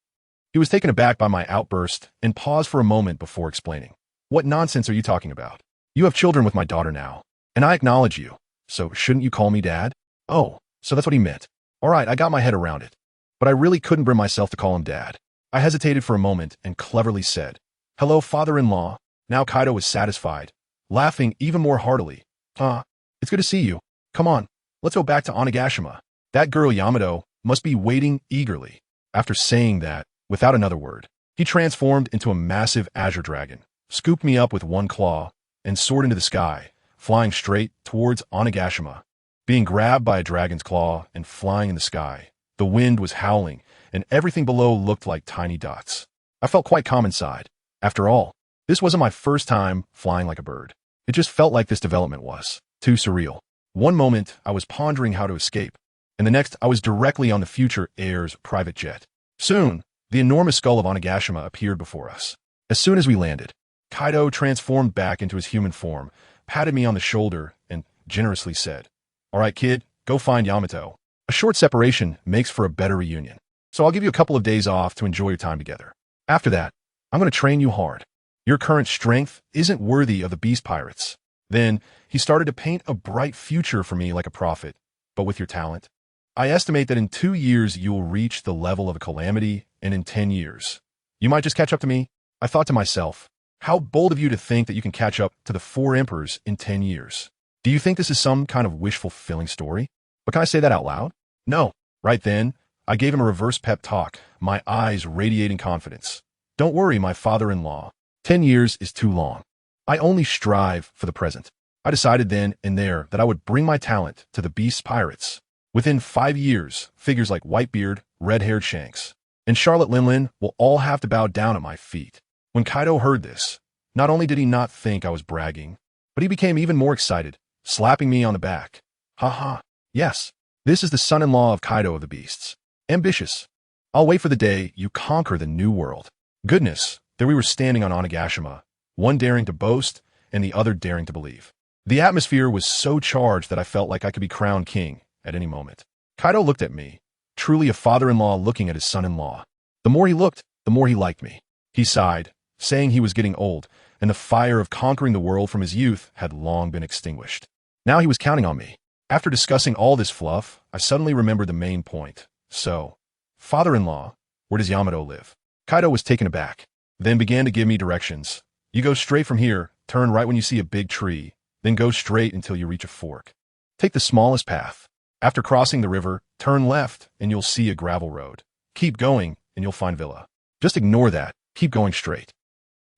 He was taken aback by my outburst and paused for a moment before explaining. "What nonsense are you talking about? You have children with my daughter now, and I acknowledge you, so shouldn't you call me Dad?" Oh, so that's what he meant. All right, I got my head around it. But I really couldn't bring myself to call him Dad. I hesitated for a moment and cleverly said, "Hello, father-in-law." Now Kaido was satisfied, laughing even more heartily. It's good to see you. Come on, let's go back to Onigashima. That girl Yamato must be waiting eagerly." After saying that, without another word, he transformed into a massive azure dragon, scooped me up with one claw, and soared into the sky, flying straight towards Onigashima. Being grabbed by a dragon's claw and flying in the sky, the wind was howling, and everything below looked like tiny dots. I felt quite calm inside. After all, this wasn't my first time flying like a bird. It just felt like this development was too surreal. One moment, I was pondering how to escape, and the next, I was directly on the future heir's private jet. Soon, the enormous skull of Onigashima appeared before us. As soon as we landed, Kaido transformed back into his human form, patted me on the shoulder, and generously said, "All right, kid, go find Yamato. A short separation makes for a better reunion." So I'll give you a couple of days off to enjoy your time together. After that, I'm going to train you hard. Your current strength isn't worthy of the beast pirates. Then he started to paint a bright future for me like a prophet, but with your talent. I estimate that in 2 years you will reach the level of a calamity, and in 10 years, you might just catch up to me. I thought to myself, how bold of you to think that you can catch up to the 4 emperors in 10 years. Do you think this is some kind of wish-fulfilling story? But can I say that out loud? No. Right then, I gave him a reverse pep talk, my eyes radiating confidence. Don't worry, my father-in-law. 10 years is too long. I only strive for the present. I decided then and there that I would bring my talent to the beast pirates. Within 5 years, figures like Whitebeard, Red-Haired Shanks, and Charlotte Linlin will all have to bow down at my feet. When Kaido heard this, not only did he not think I was bragging, but he became even more excited, slapping me on the back. Ha. Yes, this is the son-in-law of Kaido of the Beasts. Ambitious. I'll wait for the day you conquer the new world. Goodness, there we were standing on Onigashima, one daring to boast and the other daring to believe. The atmosphere was so charged that I felt like I could be crowned king at any moment. Kaido looked at me, truly a father-in-law looking at his son-in-law. The more he looked, the more he liked me. He sighed, saying he was getting old, and the fire of conquering the world from his youth had long been extinguished. Now he was counting on me. After discussing all this fluff, I suddenly remembered the main point. So, father-in-law, where does Yamato live? Kaido was taken aback, then began to give me directions. You go straight from here, turn right when you see a big tree, then go straight until you reach a fork. Take the smallest path. After crossing the river, turn left and you'll see a gravel road. Keep going and you'll find Villa. Just ignore that. Keep going straight.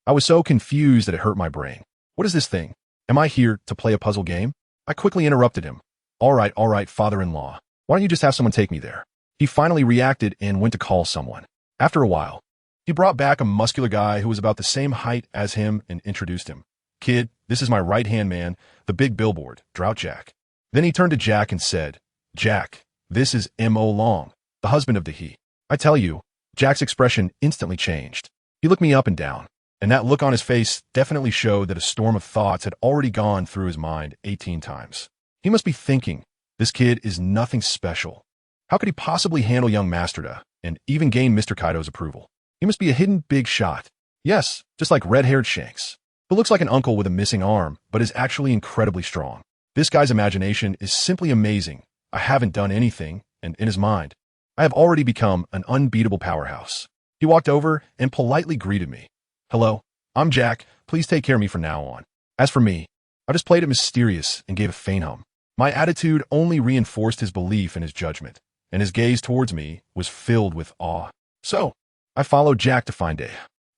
I was so confused that it hurt my brain. What is this thing? Am I here to play a puzzle game? I quickly interrupted him. All right, father-in-law. Why don't you just have someone take me there? He finally reacted and went to call someone. After a while, he brought back a muscular guy who was about the same height as him and introduced him. Kid, this is my right-hand man, the big billboard, Drought Jack. Then he turned to Jack and said, Jack, this is M.O. Long, the husband of the he. I tell you, Jack's expression instantly changed. He looked me up and down, and that look on his face definitely showed that a storm of thoughts had already gone through his mind 18 times. He must be thinking, this kid is nothing special. How could he possibly handle young Masterda and even gain Mr. Kaido's approval? He must be a hidden big shot. Yes, just like red-haired Shanks, who looks like an uncle with a missing arm, but is actually incredibly strong. This guy's imagination is simply amazing. I haven't done anything, and in his mind, I have already become an unbeatable powerhouse. He walked over and politely greeted me. Hello, I'm Jack. Please take care of me from now on. As for me, I just played it mysterious and gave a faint hum. My attitude only reinforced his belief in his judgment, and his gaze towards me was filled with awe. So, I followed Jack to find Dea.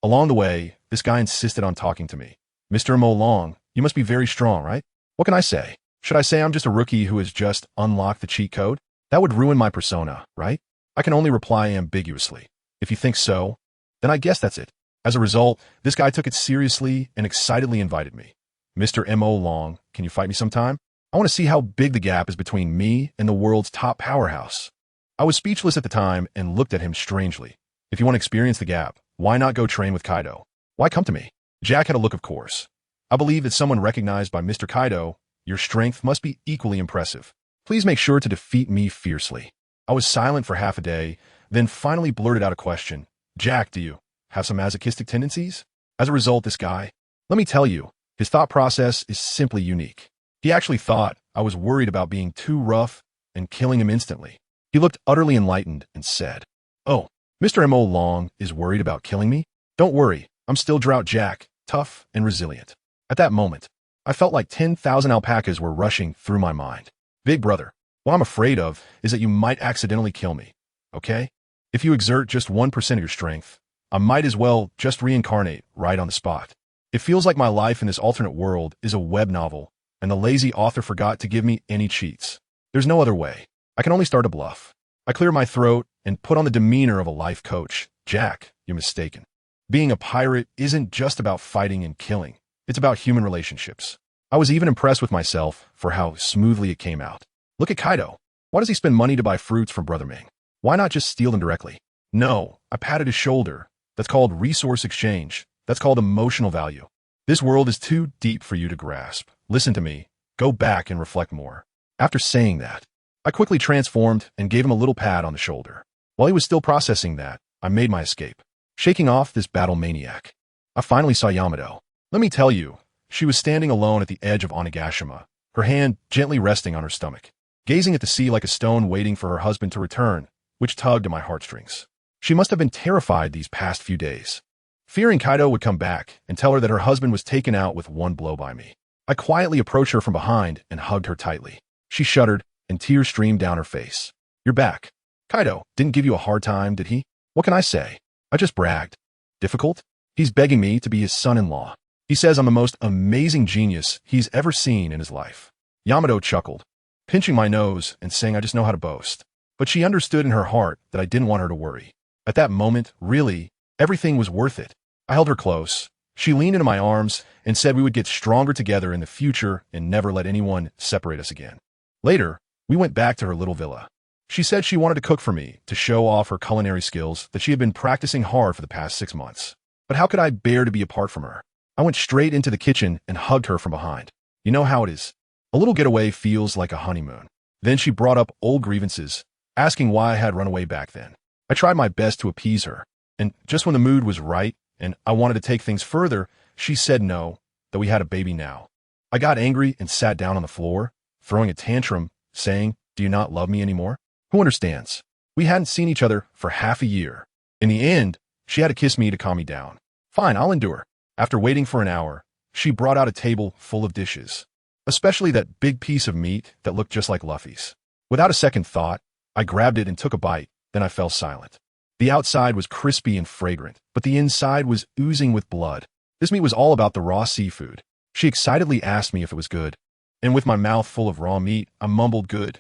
Along the way, this guy insisted on talking to me. Mr. Mo Long, you must be very strong, right? What can I say? Should I say I'm just a rookie who has just unlocked the cheat code? That would ruin my persona, right? I can only reply ambiguously. If you think so, then I guess that's it. As a result, this guy took it seriously and excitedly invited me. Mr. M.O. Long, can you fight me sometime? I want to see how big the gap is between me and the world's top powerhouse. I was speechless at the time and looked at him strangely. If you want to experience the gap, why not go train with Kaido? Why come to me? Jack had a look of course. I believe that someone recognized by Mr. Kaido, your strength must be equally impressive. Please make sure to defeat me fiercely. I was silent for half a day, then finally blurted out a question. Jack, do you have some masochistic tendencies? As a result, this guy, let me tell you, his thought process is simply unique. He actually thought I was worried about being too rough and killing him instantly. He looked utterly enlightened and said, Oh, Mr. M.O. Long is worried about killing me? Don't worry, I'm still Drought Jack, tough and resilient. At that moment, I felt like 10,000 alpacas were rushing through my mind. Big brother, what I'm afraid of is that you might accidentally kill me, okay? If you exert just 1% of your strength, I might as well just reincarnate right on the spot. It feels like my life in this alternate world is a web novel, and the lazy author forgot to give me any cheats. There's no other way. I can only start a bluff. I clear my throat and put on the demeanor of a life coach. Jack, you're mistaken. Being a pirate isn't just about fighting and killing. It's about human relationships. I was even impressed with myself for how smoothly it came out. Look at Kaido. Why does he spend money to buy fruits from Brother Ming? Why not just steal them directly? No, I patted his shoulder. That's called resource exchange. That's called emotional value. This world is too deep for you to grasp. Listen to me. Go back and reflect more. After saying that, I quickly transformed and gave him a little pat on the shoulder. While he was still processing that, I made my escape, shaking off this battle maniac. I finally saw Yamato. Let me tell you, she was standing alone at the edge of Onigashima, her hand gently resting on her stomach, gazing at the sea like a stone waiting for her husband to return, which tugged at my heartstrings. She must have been terrified these past few days, fearing Kaido would come back and tell her that her husband was taken out with one blow by me. I quietly approached her from behind and hugged her tightly. She shuddered, and tears streamed down her face. You're back. Kaido didn't give you a hard time, did he? What can I say? I just bragged. Difficult? He's begging me to be his son-in-law. He says I'm the most amazing genius he's ever seen in his life. Yamato chuckled, pinching my nose and saying I just know how to boast. But she understood in her heart that I didn't want her to worry. At that moment, really, everything was worth it. I held her close. She leaned into my arms and said we would get stronger together in the future and never let anyone separate us again. Later, we went back to her little villa. She said she wanted to cook for me to show off her culinary skills that she had been practicing hard for the past 6 months. But how could I bear to be apart from her? I went straight into the kitchen and hugged her from behind. You know how it is. A little getaway feels like a honeymoon. Then she brought up old grievances, asking why I had run away back then. I tried my best to appease her, and just when the mood was right and I wanted to take things further, she said no, that we had a baby now. I got angry and sat down on the floor, throwing a tantrum, saying, do you not love me anymore? Who understands? We hadn't seen each other for half a year. In the end, she had to kiss me to calm me down. Fine, I'll endure. After waiting for an hour, she brought out a table full of dishes, especially that big piece of meat that looked just like Luffy's. Without a second thought, I grabbed it and took a bite, then I fell silent. The outside was crispy and fragrant, but the inside was oozing with blood. This meat was all about the raw seafood. She excitedly asked me if it was good, and with my mouth full of raw meat, I mumbled good.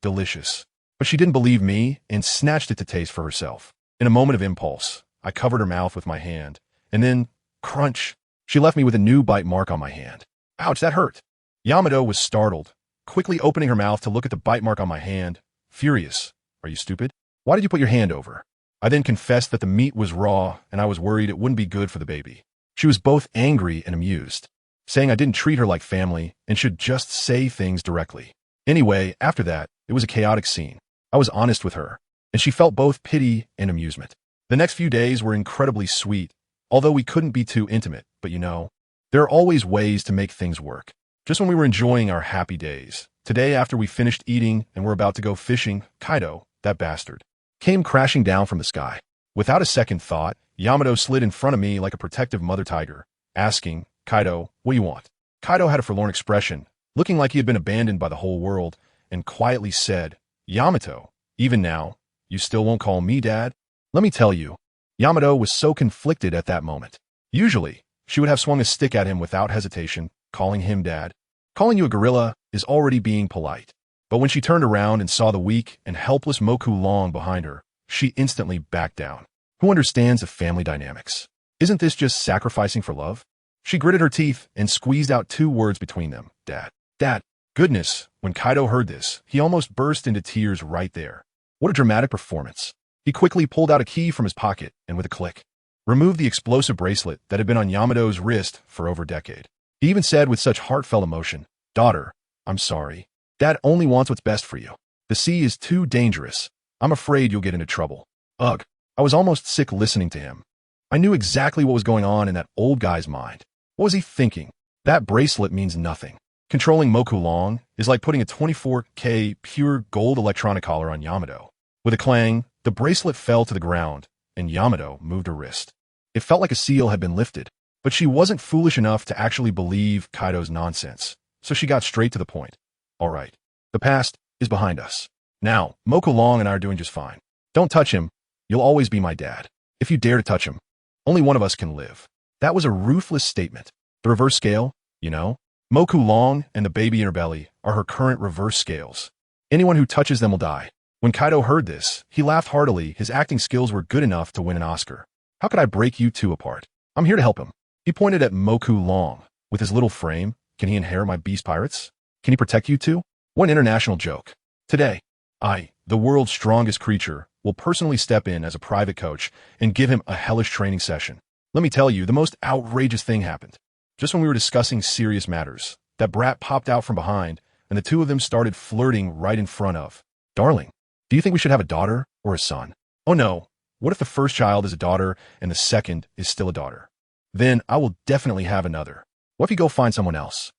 Delicious. But she didn't believe me and snatched it to taste for herself. In a moment of impulse, I covered her mouth with my hand, and then, crunch, she left me with a new bite mark on my hand. Ouch, that hurt. Yamato was startled, quickly opening her mouth to look at the bite mark on my hand, furious. Are you stupid? Why did you put your hand over? I then confessed that the meat was raw and I was worried it wouldn't be good for the baby. She was both angry and amused, saying I didn't treat her like family and should just say things directly. Anyway, after that, it was a chaotic scene. I was honest with her, and she felt both pity and amusement. The next few days were incredibly sweet, although we couldn't be too intimate, but you know, there are always ways to make things work. Just when we were enjoying our happy days, today after we finished eating and were about to go fishing, Kaido, that bastard, came crashing down from the sky. Without a second thought, Yamato slid in front of me like a protective mother tiger, asking, Kaido, what do you want? Kaido had a forlorn expression, looking like he had been abandoned by the whole world, and quietly said, Yamato, even now, you still won't call me dad? Let me tell you, Yamato was so conflicted at that moment. Usually, she would have swung a stick at him without hesitation, calling him dad. Calling you a gorilla is already being polite. But when she turned around and saw the weak and helpless Moku Long behind her, she instantly backed down. Who understands the family dynamics? Isn't this just sacrificing for love? She gritted her teeth and squeezed out 2 words between them, Dad. Dad. Goodness, when Kaido heard this, he almost burst into tears right there. What a dramatic performance. He quickly pulled out a key from his pocket and with a click, removed the explosive bracelet that had been on Yamato's wrist for over a decade. He even said with such heartfelt emotion, Daughter, I'm sorry. Dad only wants what's best for you. The sea is too dangerous. I'm afraid you'll get into trouble. Ugh. I was almost sick listening to him. I knew exactly what was going on in that old guy's mind. What was he thinking? That bracelet means nothing. Controlling Moku Long is like putting a 24K pure gold electronic collar on Yamato. With a clang, the bracelet fell to the ground, and Yamato moved her wrist. It felt like a seal had been lifted, but she wasn't foolish enough to actually believe Kaido's nonsense, so she got straight to the point. All right, the past is behind us. Now, Moku Long and I are doing just fine. Don't touch him. You'll always be my dad. If you dare to touch him, only one of us can live. That was a ruthless statement. The reverse scale, you know? Moku Long and the baby in her belly are her current reverse scales. Anyone who touches them will die. When Kaido heard this, he laughed heartily. His acting skills were good enough to win an Oscar. How could I break you 2 apart? I'm here to help him. He pointed at Moku Long. With his little frame, can he inherit my beast pirates? Can he protect you 2? What an international joke. Today, I, the world's strongest creature, will personally step in as a private coach and give him a hellish training session. Let me tell you, the most outrageous thing happened. Just when we were discussing serious matters, that brat popped out from behind, and the 2 of them started flirting right in front of. Darling, do you think we should have a daughter or a son? Oh no, what if the first child is a daughter and the second is still a daughter? Then I will definitely have another. What if you go find someone else?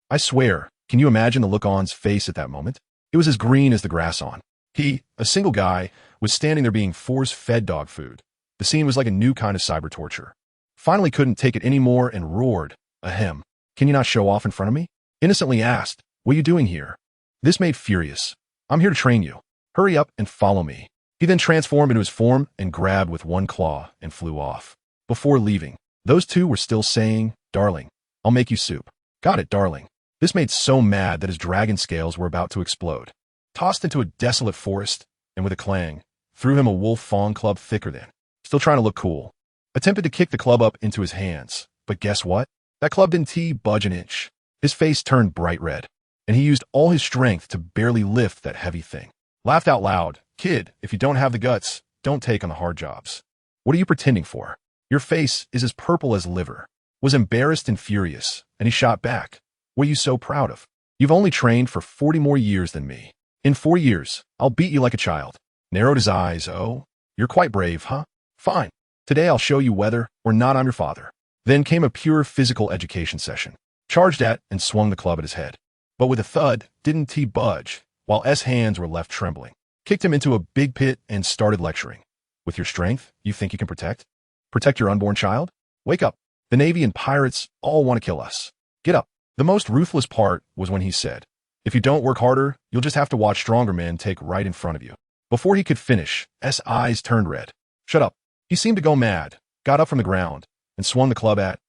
I swear, can you imagine the look on's face at that moment? It was as green as the grass on. He, a single guy, was standing there being force-fed dog food. The scene was like a new kind of cyber torture. Finally couldn't take it anymore and roared, ahem. Can you not show off in front of me? Innocently asked, what are you doing here? This made furious. I'm here to train you. Hurry up and follow me. He then transformed into his form and grabbed with one claw and flew off. Before leaving, those two were still saying, darling, I'll make you soup. Got it, darling. This made so mad that his dragon scales were about to explode. Tossed into a desolate forest, and with a clang, threw him a wolf fawn club thicker than. Still trying to look cool. Attempted to kick the club up into his hands, but guess what? That club didn't budge an inch. His face turned bright red, and he used all his strength to barely lift that heavy thing. Laughed out loud. Kid, if you don't have the guts, don't take on the hard jobs. What are you pretending for? Your face is as purple as liver. Was embarrassed and furious, and he shot back. What are you so proud of? You've only trained for 40 more years than me. In 4 years, I'll beat you like a child. Narrowed his eyes. Oh, you're quite brave, huh? Fine. Today I'll show you whether or not I'm your father. Then came a pure physical education session. Charged at and swung the club at his head. But with a thud, didn't he budge, while S hands were left trembling. Kicked him into a big pit and started lecturing. With your strength, you think you can protect? Protect your unborn child? Wake up. The Navy and pirates all want to kill us. Get up. The most ruthless part was when he said, if you don't work harder, you'll just have to watch stronger men take right in front of you. Before he could finish, S' eyes turned red. Shut up. He seemed to go mad, got up from the ground, and swung the club at,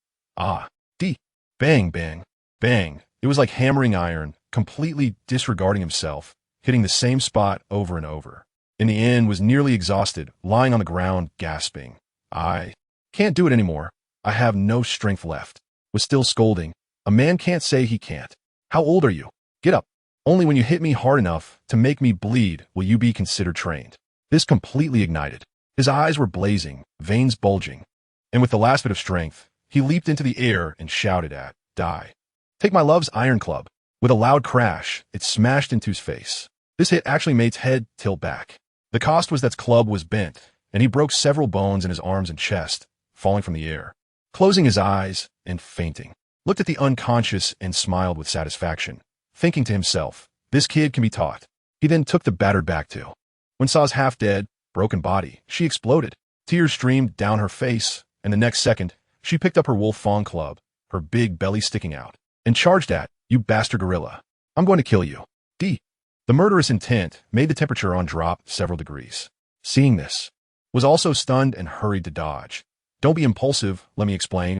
D. Bang, bang, bang. It was like hammering iron, completely disregarding himself, hitting the same spot over and over. In the end, was nearly exhausted, lying on the ground, gasping. I can't do it anymore. I have no strength left. Was still scolding. A man can't say he can't. How old are you? Get up. Only when you hit me hard enough to make me bleed will you be considered trained. This completely ignited. His eyes were blazing, veins bulging. And with the last bit of strength, he leaped into the air and shouted at, die. Take my love's iron club. With a loud crash, it smashed into his face. This hit actually made his head tilt back. The cost was that his club was bent, and he broke several bones in his arms and chest, falling from the air. Closing his eyes and fainting, looked at the unconscious and smiled with satisfaction, thinking to himself, this kid can be taught. He then took the battered back to. When saw his half-dead, broken body, she exploded. Tears streamed down her face, and the next second, she picked up her wolf fawn club, her big belly sticking out, and charged at, you bastard gorilla. I'm going to kill you. D. The murderous intent made the temperature on drop several degrees. Seeing this, was also stunned and hurried to dodge. Don't be impulsive, let me explain.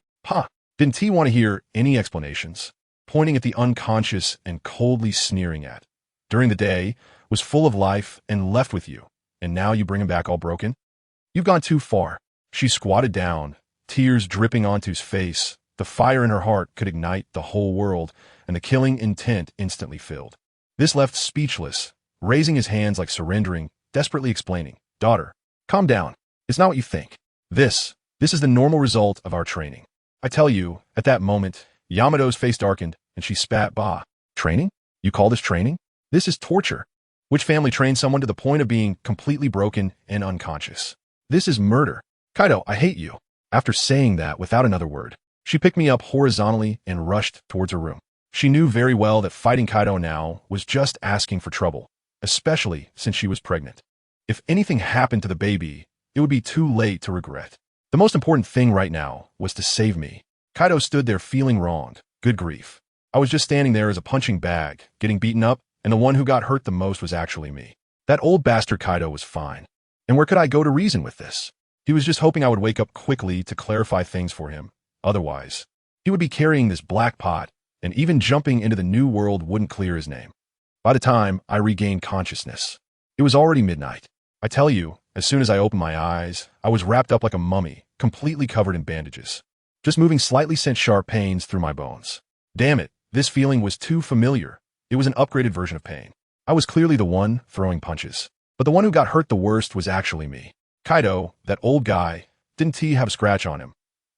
Didn't he want to hear any explanations? Pointing at the unconscious and coldly sneering at. During the day, was full of life and left with you, and now you bring him back all broken? You've gone too far. She squatted down, tears dripping onto his face. The fire in her heart could ignite the whole world, and the killing intent instantly filled. This left speechless, raising his hands like surrendering, desperately explaining, daughter, calm down. It's not what you think. This is the normal result of our training. I tell you, at that moment, Yamato's face darkened, and she spat, bah. Training? You call this training? This is torture. Which family trains someone to the point of being completely broken and unconscious? This is murder. Kaido, I hate you. After saying that without another word, she picked me up horizontally and rushed towards her room. She knew very well that fighting Kaido now was just asking for trouble, especially since she was pregnant. If anything happened to the baby, it would be too late to regret. The most important thing right now was to save me. Kaido stood there feeling wronged. Good grief. I was just standing there as a punching bag, getting beaten up, and the one who got hurt the most was actually me. That old bastard Kaido was fine. And where could I go to reason with this? He was just hoping I would wake up quickly to clarify things for him. Otherwise, he would be carrying this black pot, and even jumping into the new world wouldn't clear his name. By the time I regained consciousness, it was already midnight. I tell you, as soon as I opened my eyes, I was wrapped up like a mummy, completely covered in bandages. Just moving slightly sent sharp pains through my bones. Damn it, this feeling was too familiar. It was an upgraded version of pain. I was clearly the one throwing punches. But the one who got hurt the worst was actually me. Kaido, that old guy, didn't he have a scratch on him?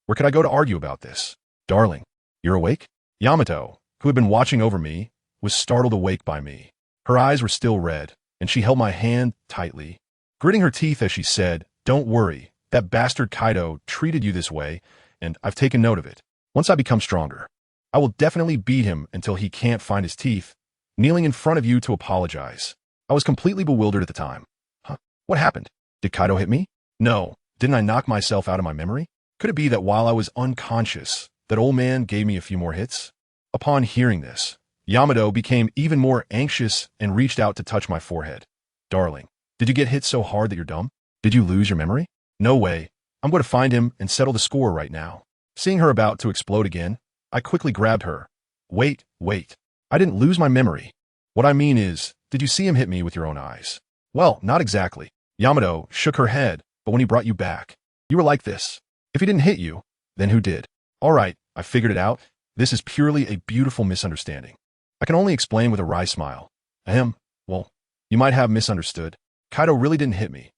Where could I go to argue about this? Darling, you're awake? Yamato, who had been watching over me, was startled awake by me. Her eyes were still red, and she held my hand tightly. gritting her teeth as she said, "Don't worry, that bastard Kaido treated you this way, and I've taken note of it. Once I become stronger, I will definitely beat him until he can't find his teeth, kneeling in front of you to apologize." I was completely bewildered at the time. Huh? What happened? Did Kaido hit me? No. Didn't I knock myself out of my memory? Could it be that while I was unconscious, that old man gave me a few more hits? Upon hearing this, Yamato became even more anxious and reached out to touch my forehead. "Darling, did you get hit so hard that you're dumb? Did you lose your memory?" "No way. I'm going to find him and settle the score right now." Seeing her about to explode again, I quickly grabbed her. Wait. I didn't lose my memory. What I mean is, did you see him hit me with your own eyes?" "Well, not exactly." Yamato shook her head, "but when he brought you back, you were like this. If he didn't hit you, then who did?" "All right, I figured it out. This is purely a beautiful misunderstanding." I can only explain with a wry smile. "Ahem, well, you might have misunderstood. Kaido really didn't hit me.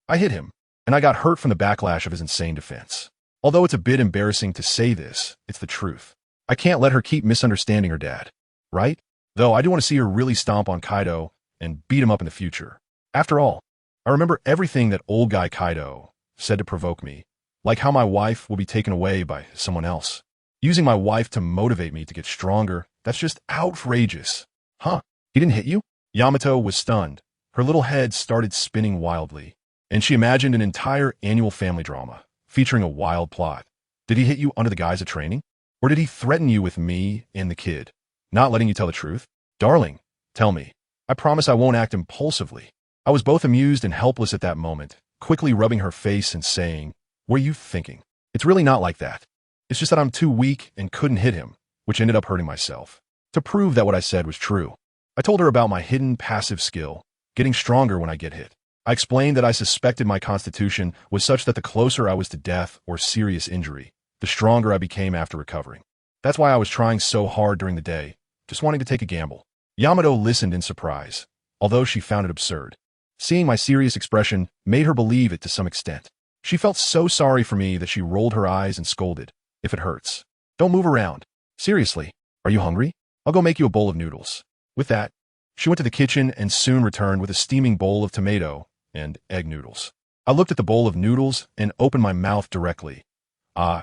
I hit him, and I got hurt from the backlash of his insane defense. Although it's a bit embarrassing to say this, it's the truth. I can't let her keep misunderstanding her dad. Right? Though I do want to see her really stomp on Kaido and beat him up in the future. After all, I remember everything that old guy Kaido said to provoke me, like how my wife will be taken away by someone else. Using my wife to motivate me to get stronger, that's just outrageous." "Huh? He didn't hit you?" Yamato was stunned. Her little head started spinning wildly, and she imagined an entire annual family drama, featuring a wild plot. "Did he hit you under the guise of training? Or did he threaten you with me and the kid, not letting you tell the truth?" "Darling, tell me. I promise I won't act impulsively." I was both amused and helpless at that moment, quickly rubbing her face and saying, "What are you thinking? It's really not like that. It's just that I'm too weak and couldn't hit him," which ended up hurting myself. To prove that what I said was true, I told her about my hidden passive skill, getting stronger when I get hit. I explained that I suspected my constitution was such that the closer I was to death or serious injury, the stronger I became after recovering. That's why I was trying so hard during the day, just wanting to take a gamble. Yamato listened in surprise, although she found it absurd. Seeing my serious expression made her believe it to some extent. She felt so sorry for me that she rolled her eyes and scolded, "If it hurts, don't move around. Seriously, are you hungry? I'll go make you a bowl of noodles." With that, she went to the kitchen and soon returned with a steaming bowl of tomato and egg noodles. I looked at the bowl of noodles and opened my mouth directly.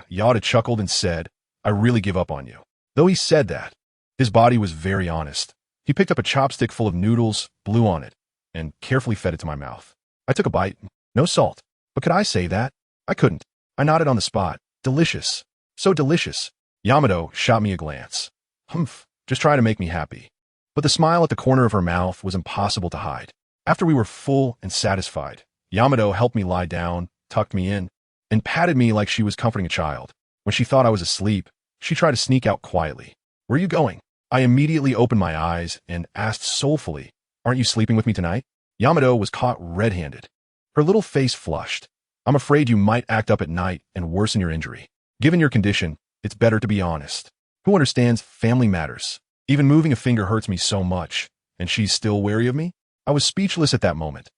Yada chuckled and said, "I really give up on you." Though he said that, his body was very honest. He picked up a chopstick full of noodles, blew on it, and carefully fed it to my mouth. I took a bite. No salt. But could I say that? I couldn't. I nodded on the spot. Delicious. So delicious. Yamato shot me a glance. Humph, just try to make me happy. But the smile at the corner of her mouth was impossible to hide. After we were full and satisfied, Yamato helped me lie down, tucked me in, and patted me like she was comforting a child. When she thought I was asleep, she tried to sneak out quietly. "Where are you going?" I immediately opened my eyes and asked soulfully, "Aren't you sleeping with me tonight?" Yamato was caught red-handed. Her little face flushed. "I'm afraid you might act up at night and worsen your injury. Given your condition, it's better to be honest. Who understands family matters? Even moving a finger hurts me so much, and she's still wary of me?" I was speechless at that moment.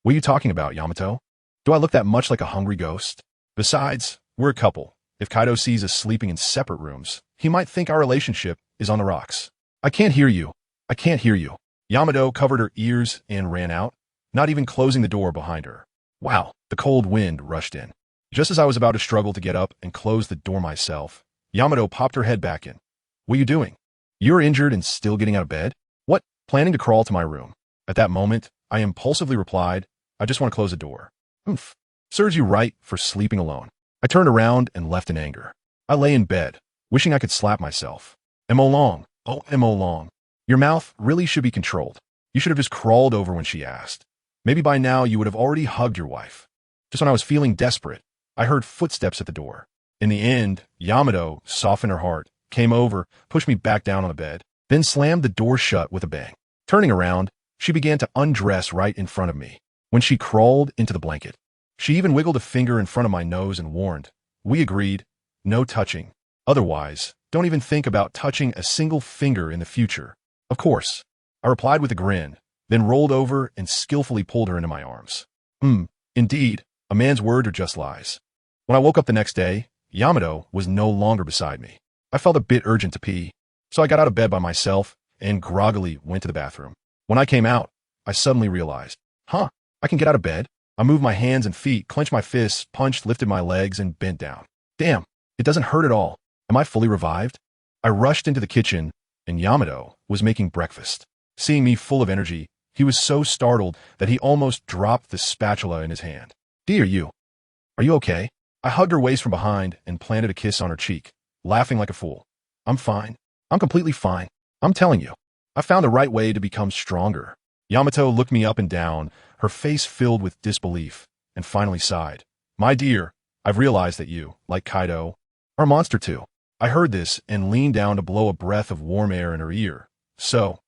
"What are you talking about, Yamato? Do I look that much like a hungry ghost? Besides, we're a couple. If Kaido sees us sleeping in separate rooms, he might think our relationship is on the rocks." I can't hear you. I can't hear you." Yamato covered her ears and ran out, not even closing the door behind her. Wow, the cold wind rushed in. Just as I was about to struggle to get up and close the door myself, Yamato popped her head back in. "What are you doing? You're injured and still getting out of bed? What? Planning to crawl to my room?" At that moment, I impulsively replied, "I just want to close the door." "Oomph. Serves you right for sleeping alone." I turned around and left in anger. I lay in bed, wishing I could slap myself. "Mo long. Oh, Mo long. Your mouth really should be controlled. You should have just crawled over when she asked. Maybe by now you would have already hugged your wife." Just when I was feeling desperate, I heard footsteps at the door. In the end, Yamato, softened her heart, came over, pushed me back down on the bed, then slammed the door shut with a bang. Turning around, she began to undress right in front of me. When she crawled into the blanket, she even wiggled a finger in front of my nose and warned, "We agreed, no touching. Otherwise, don't even think about touching a single finger in the future." "Of course," I replied with a grin, then rolled over and skillfully pulled her into my arms. Indeed, a man's words are just lies. When I woke up the next day, Yamato was no longer beside me. I felt a bit urgent to pee, so I got out of bed by myself and groggily went to the bathroom. When I came out, I suddenly realized, I can get out of bed. I moved my hands and feet, clenched my fists, punched, lifted my legs, and bent down. Damn, it doesn't hurt at all. Am I fully revived? I rushed into the kitchen, and Yamato was making breakfast. Seeing me full of energy, he was so startled that he almost dropped the spatula in his hand. Dear you, are you okay? I hugged her waist from behind and planted a kiss on her cheek, laughing like a fool. I'm fine. I'm completely fine. I'm telling you. I found the right way to become stronger. Yamato looked me up and down, her face filled with disbelief, and finally sighed. My dear, I've realized that you, like Kaido, are a monster too. I heard this and leaned down to blow a breath of warm air in her ear. So,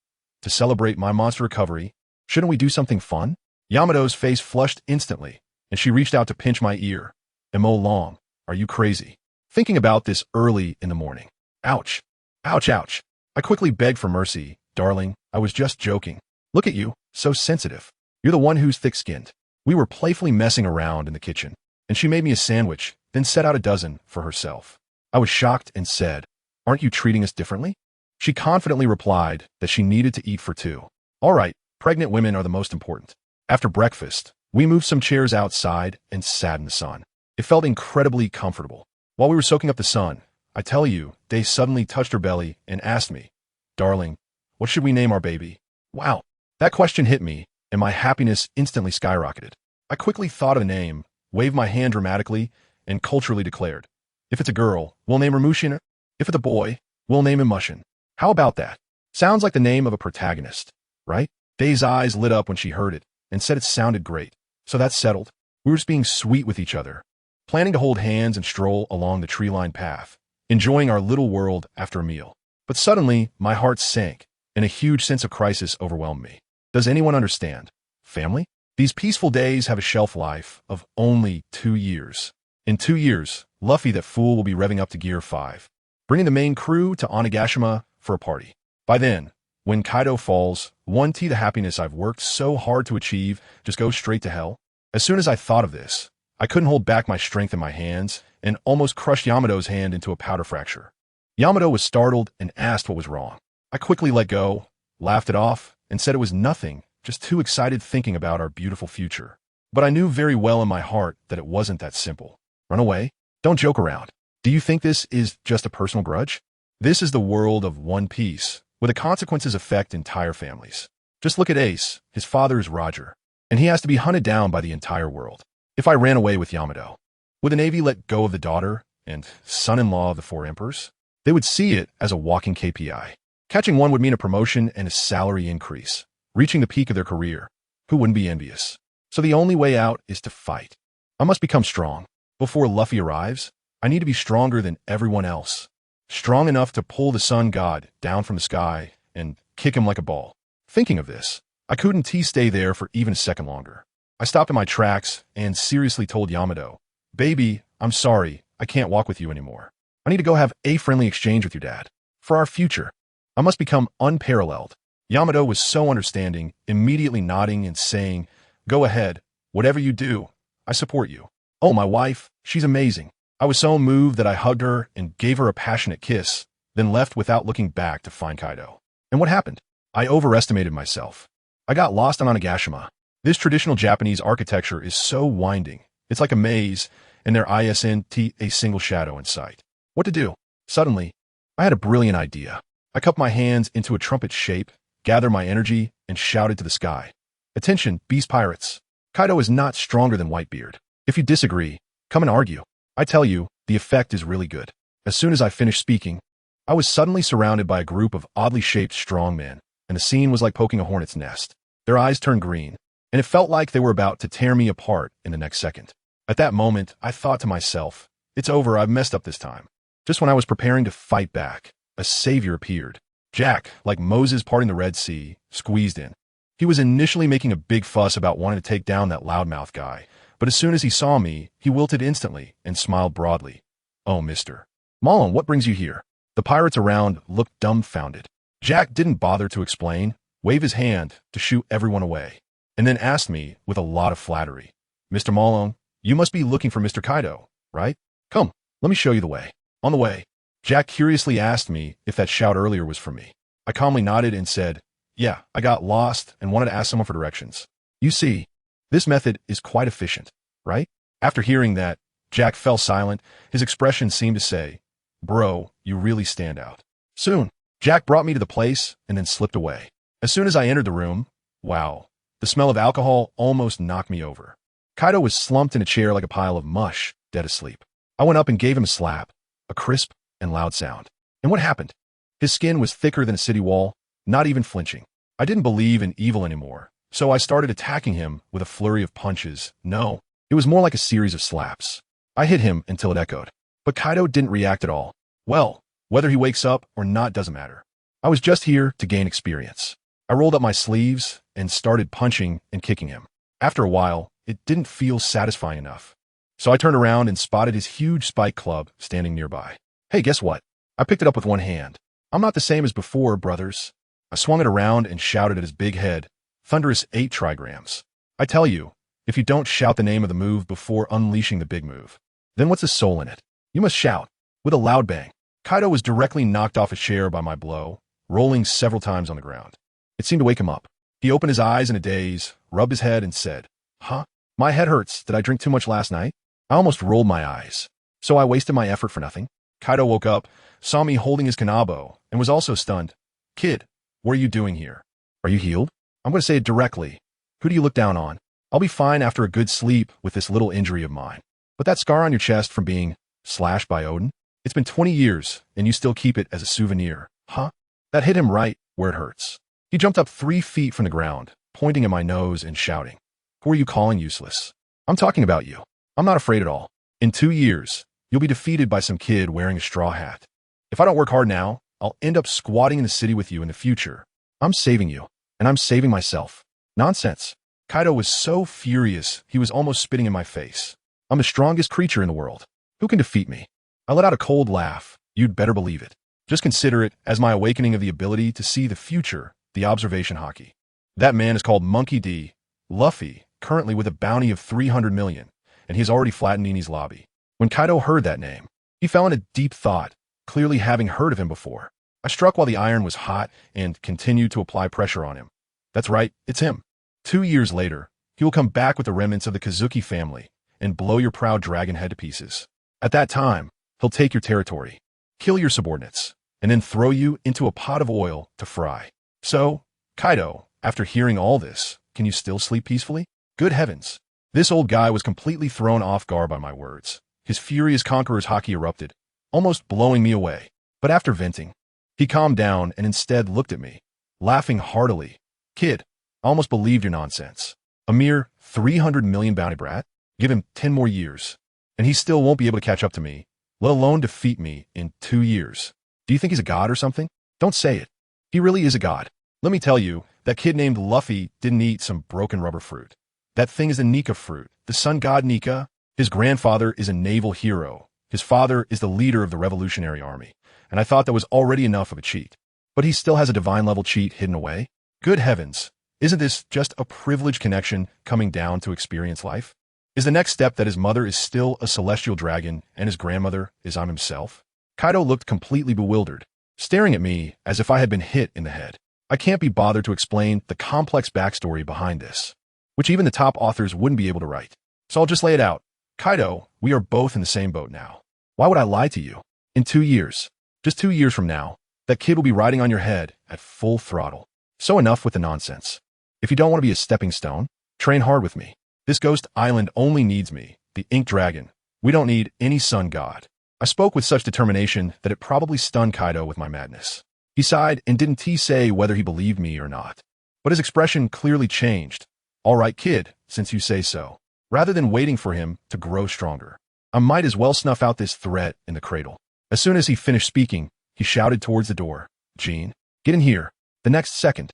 to celebrate my monster recovery, shouldn't we do something fun? Yamato's face flushed instantly, and she reached out to pinch my ear. Emo Long, are you crazy? Thinking about this early in the morning. Ouch. Ouch, ouch. I quickly begged for mercy. Darling, I was just joking. Look at you, so sensitive. You're the one who's thick-skinned. We were playfully messing around in the kitchen, and she made me a sandwich, then set out a dozen for herself. I was shocked and said, aren't you treating us differently? She confidently replied that she needed to eat for two. All right, pregnant women are the most important. After breakfast, we moved some chairs outside and sat in the sun. It felt incredibly comfortable. While we were soaking up the sun, I tell you, Day suddenly touched her belly and asked me, Darling, what should we name our baby? Wow, that question hit me, and my happiness instantly skyrocketed. I quickly thought of a name, waved my hand dramatically, and culturally declared, if it's a girl, we'll name her Mushin. If it's a boy, we'll name him Mushin. How about that? Sounds like the name of a protagonist, right? Day's eyes lit up when she heard it, and said it sounded great. So that's settled. We were just being sweet with each other, planning to hold hands and stroll along the tree-lined path, enjoying our little world after a meal. But suddenly, my heart sank, and a huge sense of crisis overwhelmed me. Does anyone understand? Family? These peaceful days have a shelf life of only 2 years. In 2 years, Luffy that fool will be revving up to Gear 5, bringing the main crew to Onigashima for a party. By then, when Kaido falls, the happiness I've worked so hard to achieve just goes straight to hell. As soon as I thought of this, I couldn't hold back my strength in my hands and almost crushed Yamato's hand into a powder fracture. Yamato was startled and asked what was wrong. I quickly let go, laughed it off, and said it was nothing, just too excited thinking about our beautiful future. But I knew very well in my heart that it wasn't that simple. Run away? Don't joke around. Do you think this is just a personal grudge? This is the world of One Piece, where the consequences affect entire families. Just look at Ace. His father is Roger, and he has to be hunted down by the entire world. If I ran away with Yamato, would the Navy let go of the daughter and son-in-law of the 4 emperors? They would see it as a walking KPI. Catching one would mean a promotion and a salary increase, reaching the peak of their career. Who wouldn't be envious? So the only way out is to fight. I must become strong. Before Luffy arrives, I need to be stronger than everyone else. Strong enough to pull the sun god down from the sky and kick him like a ball. Thinking of this, I couldn't stay there for even a second longer. I stopped in my tracks and seriously told Yamato, Baby, I'm sorry, I can't walk with you anymore. I need to go have a friendly exchange with your dad. For our future, I must become unparalleled. Yamato was so understanding, immediately nodding and saying, Go ahead, whatever you do, I support you. Oh, my wife, she's amazing. I was so moved that I hugged her and gave her a passionate kiss, then left without looking back to find Kaido. And what happened? I overestimated myself. I got lost on Onigashima. This traditional Japanese architecture is so winding. It's like a maze, and there isn't a single shadow in sight. What to do? Suddenly, I had a brilliant idea. I cupped my hands into a trumpet shape, gathered my energy, and shouted to the sky. Attention, beast pirates. Kaido is not stronger than Whitebeard. If you disagree, come and argue. I tell you, the effect is really good. As soon as I finished speaking, I was suddenly surrounded by a group of oddly shaped strongmen, and the scene was like poking a hornet's nest. Their eyes turned green, and it felt like they were about to tear me apart in the next second. At that moment, I thought to myself, it's over, I've messed up this time. Just when I was preparing to fight back, a savior appeared. Jack, like Moses parting the Red Sea, squeezed in. He was initially making a big fuss about wanting to take down that loudmouth guy, but as soon as he saw me, he wilted instantly and smiled broadly. Oh, Mr. Malone, what brings you here? The pirates around looked dumbfounded. Jack didn't bother to explain, wave his hand to shoo everyone away, and then asked me with a lot of flattery, Mr. Malone, you must be looking for Mr. Kaido, right? Come, let me show you the way. On the way, Jack curiously asked me if that shout earlier was for me. I calmly nodded and said, yeah, I got lost and wanted to ask someone for directions. You see, This method is quite efficient, right? After hearing that, Jack fell silent. His expression seemed to say, "Bro, you really stand out." Soon, Jack brought me to the place and then slipped away. As soon as I entered the room, wow, the smell of alcohol almost knocked me over. Kaido was slumped in a chair like a pile of mush, dead asleep. I went up and gave him a slap, a crisp and loud sound. And what happened? His skin was thicker than a city wall, not even flinching. I didn't believe in evil anymore, so I started attacking him with a flurry of punches. No, it was more like a series of slaps. I hit him until it echoed. But Kaido didn't react at all. Well, whether he wakes up or not doesn't matter. I was just here to gain experience. I rolled up my sleeves and started punching and kicking him. After a while, it didn't feel satisfying enough. So I turned around and spotted his huge spike club standing nearby. Hey, guess what? I picked it up with one hand. I'm not the same as before, brothers. I swung it around and shouted at his big head, thunderous 8 trigrams. I tell you, if you don't shout the name of the move before unleashing the big move, then what's the soul in it? You must shout. With a loud bang, Kaido was directly knocked off a chair by my blow, rolling several times on the ground. It seemed to wake him up. He opened his eyes in a daze, rubbed his head, and said, "Huh? My head hurts. Did I drink too much last night?" I almost rolled my eyes. So I wasted my effort for nothing? Kaido woke up, saw me holding his kanabo, and was also stunned. "Kid, what are you doing here? Are you healed?" I'm going to say it directly. Who do you look down on? I'll be fine after a good sleep with this little injury of mine. But that scar on your chest from being slashed by Odin? It's been 20 years, and you still keep it as a souvenir, huh? That hit him right where it hurts. He jumped up 3 feet from the ground, pointing at my nose and shouting, "Who are you calling useless? I'm talking about you. I'm not afraid at all. In 2 years, you'll be defeated by some kid wearing a straw hat. If I don't work hard now, I'll end up squatting in the city with you in the future. I'm saving you, and I'm saving myself." Nonsense. Kaido was so furious, he was almost spitting in my face. I'm the strongest creature in the world. Who can defeat me? I let out a cold laugh. You'd better believe it. Just consider it as my awakening of the ability to see the future, the observation hockey. That man is called Monkey D. Luffy, currently with a bounty of 300 million, and he's already flattened Nini's lobby. When Kaido heard that name, he fell into deep thought, clearly having heard of him before. I struck while the iron was hot and continued to apply pressure on him. That's right, it's him. 2 years later, he will come back with the remnants of the Kazuki family and blow your proud dragon head to pieces. At that time, he'll take your territory, kill your subordinates, and then throw you into a pot of oil to fry. So, Kaido, after hearing all this, can you still sleep peacefully? Good heavens. This old guy was completely thrown off guard by my words. His furious conqueror's haki erupted, almost blowing me away. But after venting, he calmed down and instead looked at me, laughing heartily. "Kid, I almost believed your nonsense. A mere 300 million bounty brat? Give him 10 more years, and he still won't be able to catch up to me, let alone defeat me in 2 years. Do you think he's a god or something? Don't say it. He really is a god. Let me tell you, that kid named Luffy didn't eat some broken rubber fruit. That thing is the Nika fruit, the sun god Nika. His grandfather is a naval hero. His father is the leader of the Revolutionary Army, and I thought that was already enough of a cheat. But he still has a divine-level cheat hidden away? Good heavens, isn't this just a privileged connection coming down to experience life? Is the next step that his mother is still a celestial dragon and his grandmother is I'm himself? Kaido looked completely bewildered, staring at me as if I had been hit in the head. I can't be bothered to explain the complex backstory behind this, which even the top authors wouldn't be able to write. So I'll just lay it out. Kaido, we are both in the same boat now. Why would I lie to you? In 2 years, just 2 years from now, that kid will be riding on your head at full throttle. So enough with the nonsense. If you don't want to be a stepping stone, train hard with me. This ghost island only needs me, the ink dragon. We don't need any sun god. I spoke with such determination that it probably stunned Kaido with my madness. He sighed and didn't say whether he believed me or not. But his expression clearly changed. All right, kid, since you say so. Rather than waiting for him to grow stronger, I might as well snuff out this threat in the cradle. As soon as he finished speaking, he shouted towards the door. "Jean, get in here." The next second,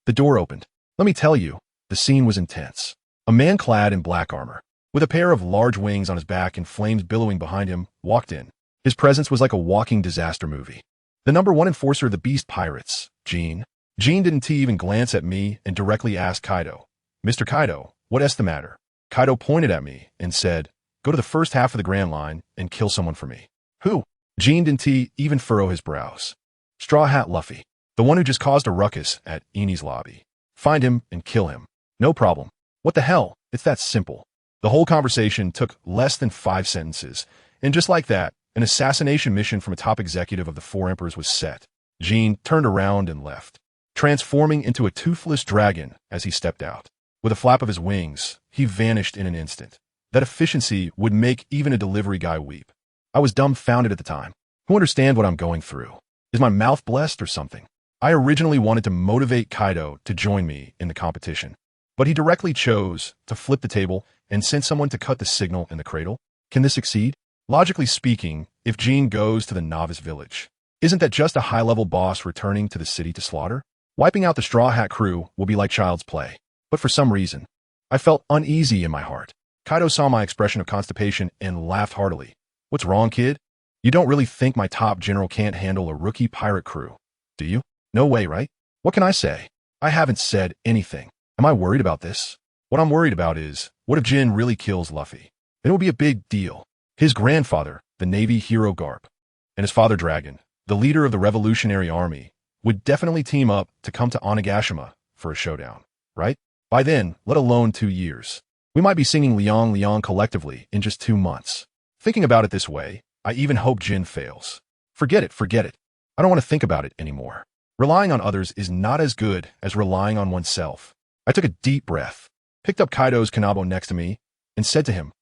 the door opened. Let me tell you, the scene was intense. A man clad in black armor, with a pair of large wings on his back and flames billowing behind him, walked in. His presence was like a walking disaster movie. The #1 enforcer of the Beast Pirates, Jean. Jean didn't even glance at me and directly asked Kaido, "Mr. Kaido, what is the matter?" Kaido pointed at me and said, "Go to the first half of the Grand Line and kill someone for me." "Who?" Jean didn't even furrow his brows. "Straw Hat Luffy, the one who just caused a ruckus at Eni's lobby. Find him and kill him." "No problem. What the hell? It's that simple. The whole conversation took less than 5 sentences, and just like that, an assassination mission from a top executive of the Four Emperors was set. Jean turned around and left, transforming into a toothless dragon as he stepped out. With a flap of his wings, he vanished in an instant. That efficiency would make even a delivery guy weep. I was dumbfounded at the time. Who understands what I'm going through? Is my mouth blessed or something? I originally wanted to motivate Kaido to join me in the competition, but he directly chose to flip the table and send someone to cut the signal in the cradle. Can this succeed? Logically speaking, if Jean goes to the novice village, isn't that just a high-level boss returning to the city to slaughter? Wiping out the Straw Hat crew will be like child's play. But for some reason, I felt uneasy in my heart. Kaido saw my expression of constipation and laughed heartily. What's wrong, kid? You don't really think my top general can't handle a rookie pirate crew, do you? No way, right? What can I say? I haven't said anything. Am I worried about this? What I'm worried about is, what if Jin really kills Luffy? It will be a big deal. His grandfather, the Navy hero Garp, and his father Dragon, the leader of the Revolutionary Army, would definitely team up to come to Onigashima for a showdown, right? By then, let alone 2 years. We might be singing Liang Liang collectively in just 2 months. Thinking about it this way, I even hope Jin fails. Forget it, forget it. I don't want to think about it anymore. Relying on others is not as good as relying on oneself. I took a deep breath, picked up Kaido's kanabo next to me, and said to him,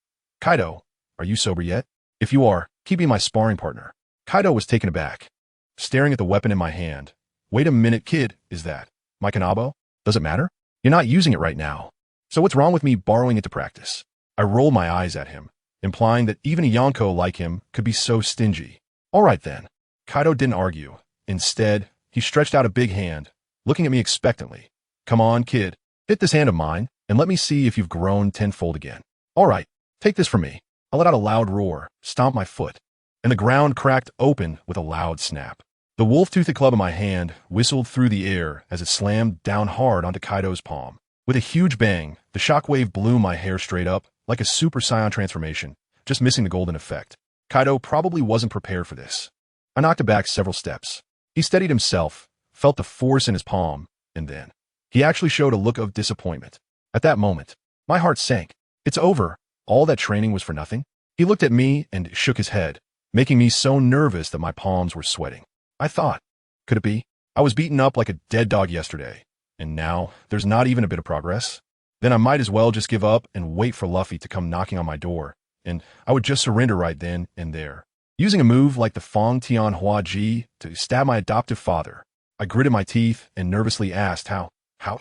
Kaido, are you sober yet? If you are, keep being my sparring partner. Kaido was taken aback, staring at the weapon in my hand. Wait a minute, kid, is that my kanabo? Does it matter? You're not using it right now. So what's wrong with me borrowing it to practice? I rolled my eyes at him, implying that even a Yonko like him could be so stingy. All right then. Kaido didn't argue. Instead, he stretched out a big hand, looking at me expectantly. Come on, kid. Hit this hand of mine, and let me see if you've grown tenfold again. All right, take this from me. I let out a loud roar, stomped my foot, and the ground cracked open with a loud snap. The wolf-toothed club in my hand whistled through the air as it slammed down hard onto Kaido's palm. With a huge bang, the shockwave blew my hair straight up, like a Super Saiyan transformation, just missing the golden effect. Kaido probably wasn't prepared for this. I knocked him back several steps. He steadied himself, felt the force in his palm, and then he actually showed a look of disappointment. At that moment, my heart sank. It's over. All that training was for nothing? He looked at me and shook his head, making me so nervous that my palms were sweating. I thought, could it be? I was beaten up like a dead dog yesterday, and now there's not even a bit of progress? Then I might as well just give up and wait for Luffy to come knocking on my door, and I would just surrender right then and there. Using a move like the Fong Tian Hua Ji to stab my adoptive father, I gritted my teeth and nervously asked, how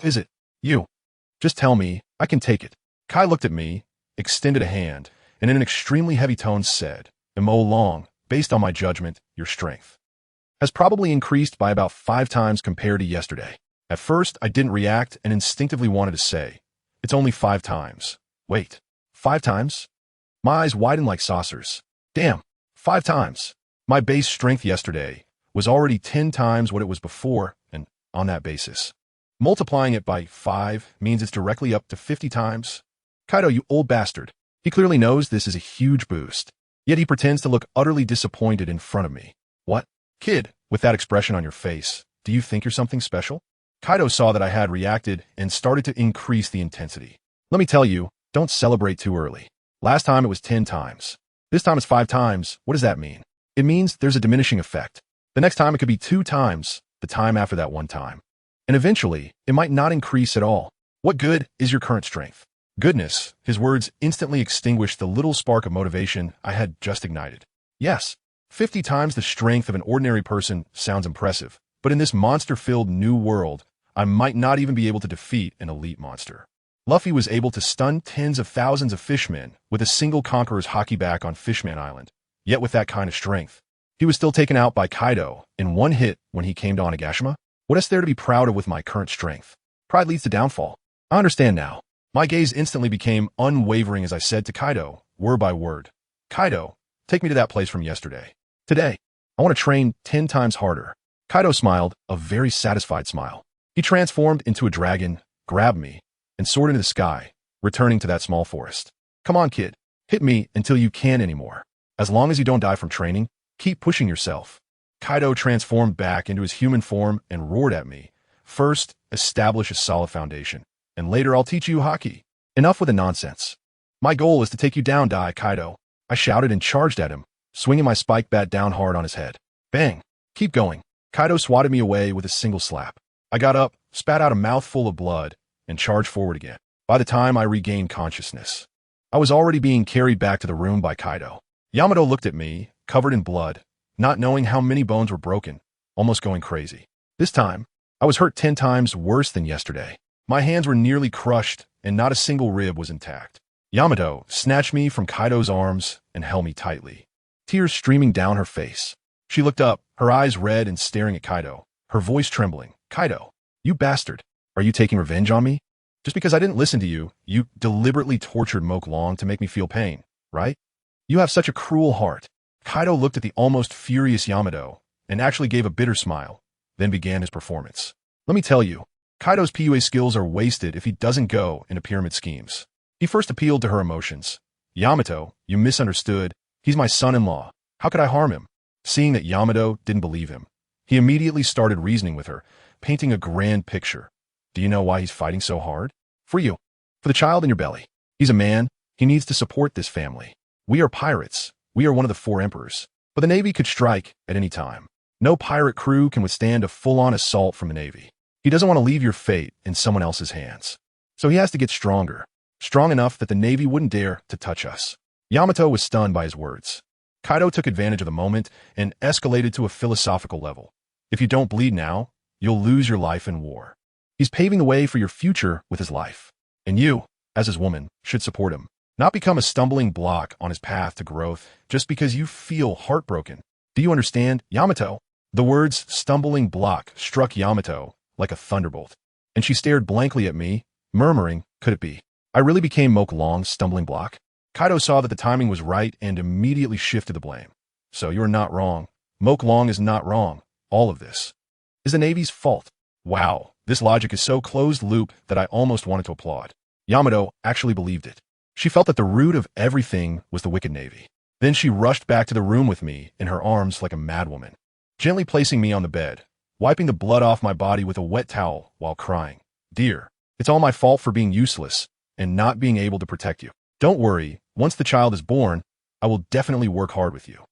is it? You. Just tell me, I can take it. Kai looked at me, extended a hand, and in an extremely heavy tone said, Mo Long, based on my judgment, your strength has probably increased by about 5 times compared to yesterday. At first, I didn't react and instinctively wanted to say, it's only 5 times. Wait, 5 times? My eyes widened like saucers. Damn, 5 times. My base strength yesterday was already 10 times what it was before, and on that basis, multiplying it by 5 means it's directly up to 50 times. Kaido, you old bastard. He clearly knows this is a huge boost, yet he pretends to look utterly disappointed in front of me. What? Kid, with that expression on your face, do you think you're something special? Kaido saw that I had reacted and started to increase the intensity. Let me tell you, don't celebrate too early. Last time it was 10 times. This time it's 5 times. What does that mean? It means there's a diminishing effect. The next time it could be 2 times the time after that one time. And eventually, it might not increase at all. What good is your current strength? Goodness, his words instantly extinguished the little spark of motivation I had just ignited. Yes, 50 times the strength of an ordinary person sounds impressive, but in this monster-filled new world, I might not even be able to defeat an elite monster. Luffy was able to stun tens of thousands of fishmen with a single conqueror's hockey back on Fishman Island. Yet with that kind of strength, he was still taken out by Kaido in one hit when he came to Onigashima. What is there to be proud of with my current strength? Pride leads to downfall. I understand now. My gaze instantly became unwavering as I said to Kaido, word by word, Kaido, take me to that place from yesterday. Today, I want to train 10 times harder. Kaido smiled, a very satisfied smile. He transformed into a dragon, grabbed me, and soared into the sky, returning to that small forest. Come on, kid. Hit me until you can't anymore. As long as you don't die from training, keep pushing yourself. Kaido transformed back into his human form and roared at me. First, establish a solid foundation, and later I'll teach you hockey. Enough with the nonsense. My goal is to take you down, Kaido. I shouted and charged at him, swinging my spike bat down hard on his head. Bang! Keep going. Kaido swatted me away with a single slap. I got up, spat out a mouthful of blood, and charged forward again. By the time I regained consciousness, I was already being carried back to the room by Kaido. Yamato looked at me, covered in blood, not knowing how many bones were broken, almost going crazy. This time, I was hurt 10 times worse than yesterday. My hands were nearly crushed, and not a single rib was intact. Yamato snatched me from Kaido's arms and held me tightly, tears streaming down her face. She looked up, her eyes red and staring at Kaido, her voice trembling. Kaido, you bastard, are you taking revenge on me? Just because I didn't listen to you, you deliberately tortured Moke Long to make me feel pain, right? You have such a cruel heart. Kaido looked at the almost furious Yamato and actually gave a bitter smile, then began his performance. Let me tell you, Kaido's PUA skills are wasted if he doesn't go into pyramid schemes. He first appealed to her emotions. Yamato, you misunderstood. He's my son-in-law. How could I harm him? Seeing that Yamato didn't believe him, he immediately started reasoning with her, painting a grand picture. Do you know why he's fighting so hard? For you. For the child in your belly. He's a man. He needs to support this family. We are pirates. We are one of the 4 emperors. But the Navy could strike at any time. No pirate crew can withstand a full-on assault from the Navy. He doesn't want to leave your fate in someone else's hands. So he has to get stronger. Strong enough that the Navy wouldn't dare to touch us. Yamato was stunned by his words. Kaido took advantage of the moment and escalated to a philosophical level. If you don't bleed now, you'll lose your life in war. He's paving the way for your future with his life. And you, as his woman, should support him. Not become a stumbling block on his path to growth just because you feel heartbroken. Do you understand, Yamato? The words stumbling block struck Yamato like a thunderbolt, and she stared blankly at me, murmuring, could it be? I really became Moke Long's stumbling block? Kaido saw that the timing was right and immediately shifted the blame. So you're not wrong. Moke Long is not wrong. All of this is the Navy's fault. Wow, this logic is so closed-loop that I almost wanted to applaud. Yamato actually believed it. She felt that the root of everything was the wicked Navy. Then she rushed back to the room with me in her arms like a madwoman, gently placing me on the bed, wiping the blood off my body with a wet towel while crying. Dear, it's all my fault for being useless and not being able to protect you. Don't worry, once the child is born, I will definitely work hard with you.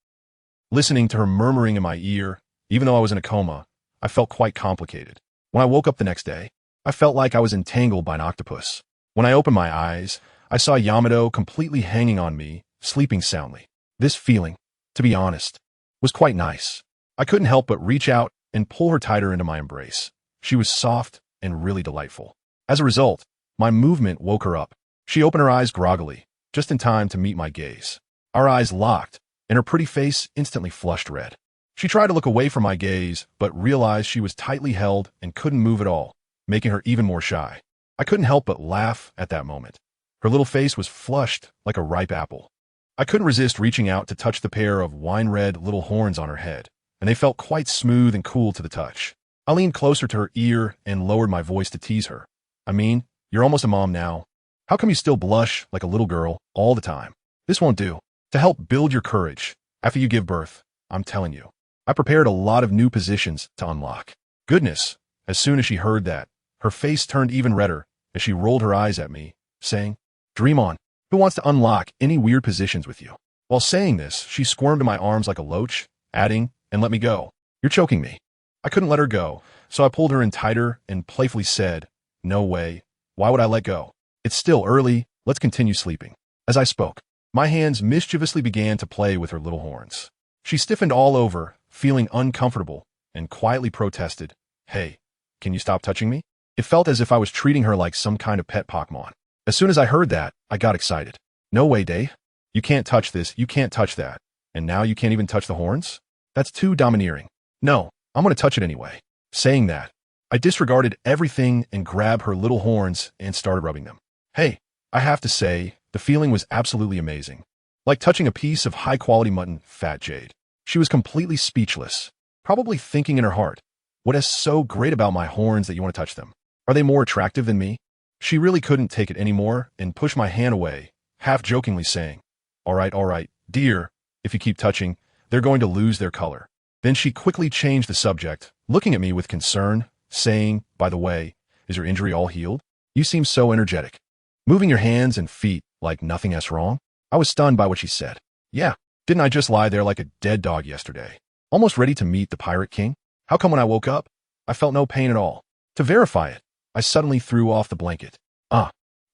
Listening to her murmuring in my ear, even though I was in a coma, I felt quite complicated. When I woke up the next day, I felt like I was entangled by an octopus. When I opened my eyes, I saw Yamato completely hanging on me, sleeping soundly. This feeling, to be honest, was quite nice. I couldn't help but reach out and pull her tighter into my embrace. She was soft and really delightful. As a result, my movement woke her up. She opened her eyes groggily, just in time to meet my gaze. Our eyes locked, and her pretty face instantly flushed red. She tried to look away from my gaze, but realized she was tightly held and couldn't move at all, making her even more shy. I couldn't help but laugh at that moment. Her little face was flushed like a ripe apple. I couldn't resist reaching out to touch the pair of wine-red little horns on her head, and they felt quite smooth and cool to the touch. I leaned closer to her ear and lowered my voice to tease her. I mean, you're almost a mom now. How come you still blush like a little girl all the time? This won't do. To help build your courage after you give birth, I'm telling you, I prepared a lot of new positions to unlock. Goodness, as soon as she heard that, her face turned even redder as she rolled her eyes at me, saying, dream on. Who wants to unlock any weird positions with you? While saying this, she squirmed in my arms like a loach, adding, and let me go. You're choking me. I couldn't let her go, so I pulled her in tighter and playfully said, no way. Why would I let go? It's still early. Let's continue sleeping. As I spoke, my hands mischievously began to play with her little horns. She stiffened all over, feeling uncomfortable, and quietly protested, hey, can you stop touching me? It felt as if I was treating her like some kind of pet Pokemon. As soon as I heard that, I got excited. No way, Dave. You can't touch this, you can't touch that. And now you can't even touch the horns? That's too domineering. No, I'm going to touch it anyway. Saying that, I disregarded everything and grabbed her little horns and started rubbing them. Hey, I have to say, the feeling was absolutely amazing. Like touching a piece of high-quality mutton, Fat Jade. She was completely speechless, probably thinking in her heart, what is so great about my horns that you want to touch them? Are they more attractive than me? She really couldn't take it anymore and pushed my hand away, half-jokingly saying, all right, dear, if you keep touching, they're going to lose their color. Then she quickly changed the subject, looking at me with concern, saying, by the way, is your injury all healed? You seem so energetic. moving your hands and feet like nothing else wrong. I was stunned by what she said. Yeah, didn't I just lie there like a dead dog yesterday, almost ready to meet the Pirate King? How come when I woke up, I felt no pain at all? To verify it, I suddenly threw off the blanket.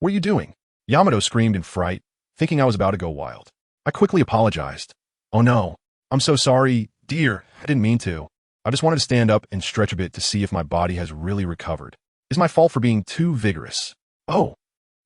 What are you doing? Yamato screamed in fright, thinking I was about to go wild. I quickly apologized. Oh no, I'm so sorry, dear, I didn't mean to. I just wanted to stand up and stretch a bit to see if my body has really recovered. Is my fault for being too vigorous? Oh,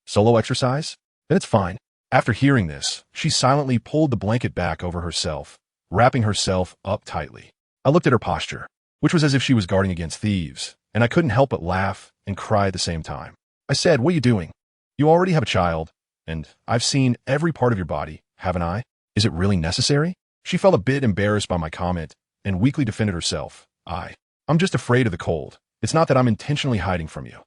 solo exercise? Then it's fine. After hearing this, she silently pulled the blanket back over herself, wrapping herself up tightly. I looked at her posture, which was as if she was guarding against thieves, and I couldn't help but laugh and cry at the same time. I said, what are you doing? You already have a child, and I've seen every part of your body, haven't I? Is it really necessary? She felt a bit embarrassed by my comment and weakly defended herself. I'm just afraid of the cold. It's not that I'm intentionally hiding from you.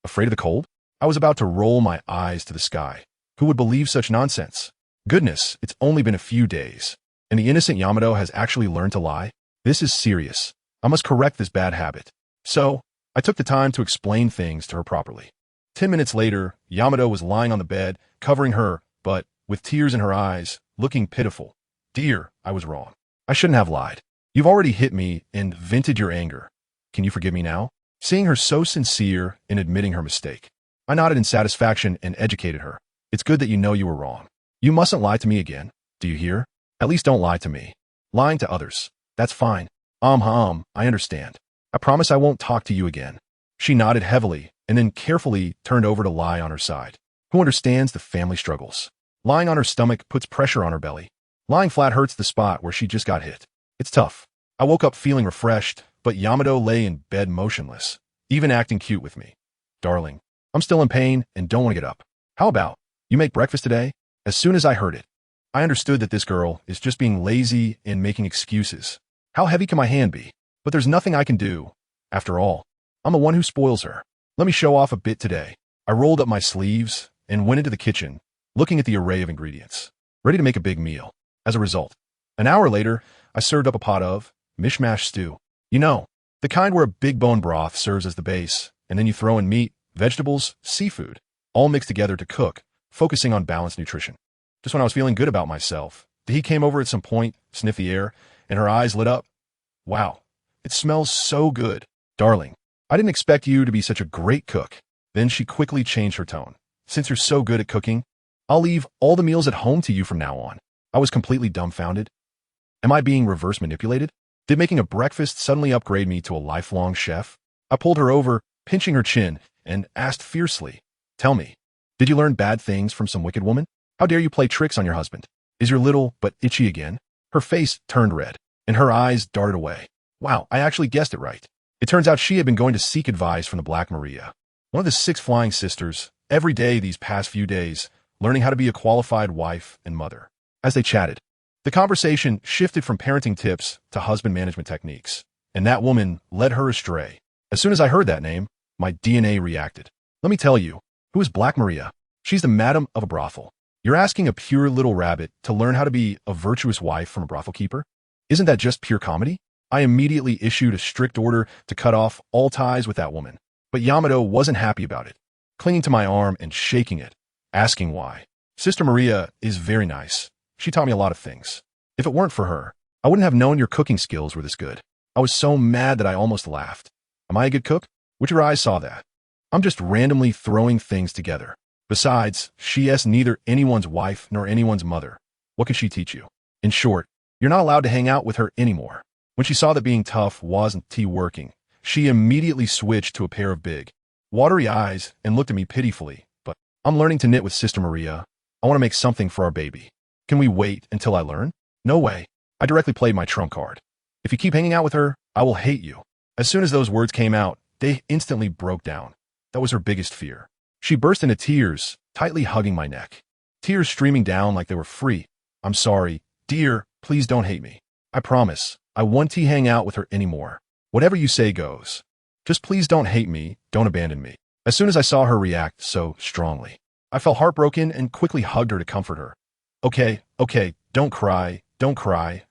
Afraid of the cold? I was about to roll my eyes to the sky. Who would believe such nonsense? Goodness, it's only been a few days, and the innocent Yamato has actually learned to lie? This is serious. I must correct this bad habit. So, I took the time to explain things to her properly. 10 minutes later, Yamato was lying on the bed, covering her, but with tears in her eyes, looking pitiful. Dear, I was wrong. I shouldn't have lied. You've already hit me and vented your anger. Can you forgive me now? Seeing her so sincere in admitting her mistake, I nodded in satisfaction and educated her. It's good that you know you were wrong. You mustn't lie to me again. Do you hear? At least don't lie to me. Lying to others. That's fine. I understand. I promise I won't talk to you again. She nodded heavily and then carefully turned over to lie on her side. Who understands the family struggles? Lying on her stomach puts pressure on her belly. Lying flat hurts the spot where she just got hit. It's tough. I woke up feeling refreshed, but Yamato lay in bed motionless, even acting cute with me. Darling, I'm still in pain and don't want to get up. How about you make breakfast today? As soon as I heard it, I understood that this girl is just being lazy and making excuses. How heavy can my hand be? But there's nothing I can do. After all, I'm the one who spoils her. Let me show off a bit today. I rolled up my sleeves and went into the kitchen, looking at the array of ingredients, ready to make a big meal. As a result, an hour later, I served up a pot of mishmash stew. You know, the kind where a big bone broth serves as the base, and then you throw in meat, vegetables, seafood, all mixed together to cook, focusing on balanced nutrition. Just when I was feeling good about myself, Dee came over at some point, sniffed the air, and her eyes lit up. Wow, it smells so good. Darling, I didn't expect you to be such a great cook. Then she quickly changed her tone. Since you're so good at cooking, I'll leave all the meals at home to you from now on. I was completely dumbfounded. Am I being reverse manipulated? Did making a breakfast suddenly upgrade me to a lifelong chef? I pulled her over, pinching her chin, and asked fiercely, tell me, did you learn bad things from some wicked woman? How dare you play tricks on your husband? Is your little but itchy again? Her face turned red, and her eyes darted away. Wow, I actually guessed it right. It turns out she had been going to seek advice from the Black Maria, one of the 6 flying sisters, every day these past few days, learning how to be a qualified wife and mother. As they chatted, the conversation shifted from parenting tips to husband management techniques, and that woman led her astray. As soon as I heard that name, my DNA reacted. Let me tell you, who is Black Maria? She's the madam of a brothel. You're asking a pure little rabbit to learn how to be a virtuous wife from a brothel keeper? Isn't that just pure comedy? I immediately issued a strict order to cut off all ties with that woman. But Yamato wasn't happy about it, clinging to my arm and shaking it, asking why. Sister Maria is very nice. She taught me a lot of things. If it weren't for her, I wouldn't have known your cooking skills were this good. I was so mad that I almost laughed. Am I a good cook? Which your eyes saw that. I'm just randomly throwing things together. Besides, she is neither anyone's wife nor anyone's mother. What could she teach you? In short, you're not allowed to hang out with her anymore. When she saw that being tough wasn't working, she immediately switched to a pair of big, watery eyes and looked at me pitifully. But I'm learning to knit with Sister Maria. I want to make something for our baby. Can we wait until I learn? No way. I directly played my trump card. If you keep hanging out with her, I will hate you. As soon as those words came out, they instantly broke down. That was her biggest fear. She burst into tears, tightly hugging my neck. Tears streaming down like they were free. I'm sorry. Dear, please don't hate me. I promise, I won't hang out with her anymore. Whatever you say goes. Just please don't hate me, don't abandon me. As soon as I saw her react so strongly, I felt heartbroken and quickly hugged her to comfort her. Okay, don't cry,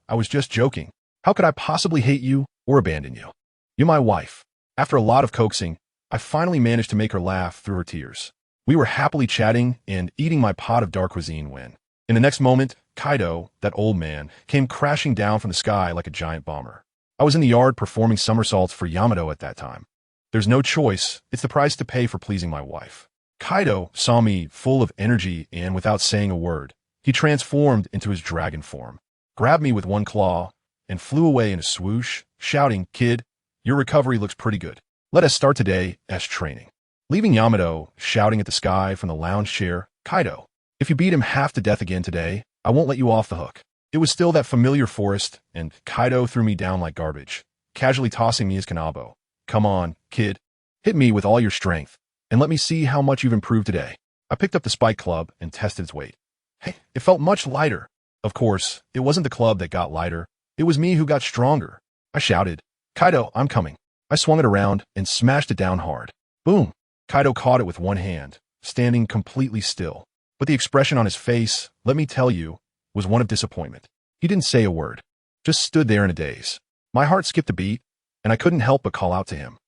I was just joking. How could I possibly hate you or abandon you? You're my wife. After a lot of coaxing, I finally managed to make her laugh through her tears. We were happily chatting and eating my pot of dark cuisine when, in the next moment, Kaido, that old man, came crashing down from the sky like a giant bomber. I was in the yard performing somersaults for Yamato at that time. There's no choice, it's the price to pay for pleasing my wife. Kaido saw me full of energy and, without saying a word, he transformed into his dragon form, grabbed me with one claw, and flew away in a swoosh, shouting, "Kid, your recovery looks pretty good. Let us start today as training." Leaving Yamato shouting at the sky from the lounge chair, "Kaido, if you beat him half to death again today, I won't let you off the hook." It was still that familiar forest, and Kaido threw me down like garbage, casually tossing me his kanabo. "Come on, kid. Hit me with all your strength, and let me see how much you've improved today." I picked up the spike club and tested its weight. Hey, it felt much lighter. Of course, it wasn't the club that got lighter. It was me who got stronger. I shouted, "Kaido, I'm coming." I swung it around and smashed it down hard. Boom! Kaido caught it with one hand, standing completely still. But the expression on his face, let me tell you, was one of disappointment. He didn't say a word, just stood there in a daze. My heart skipped a beat, and I couldn't help but call out to him.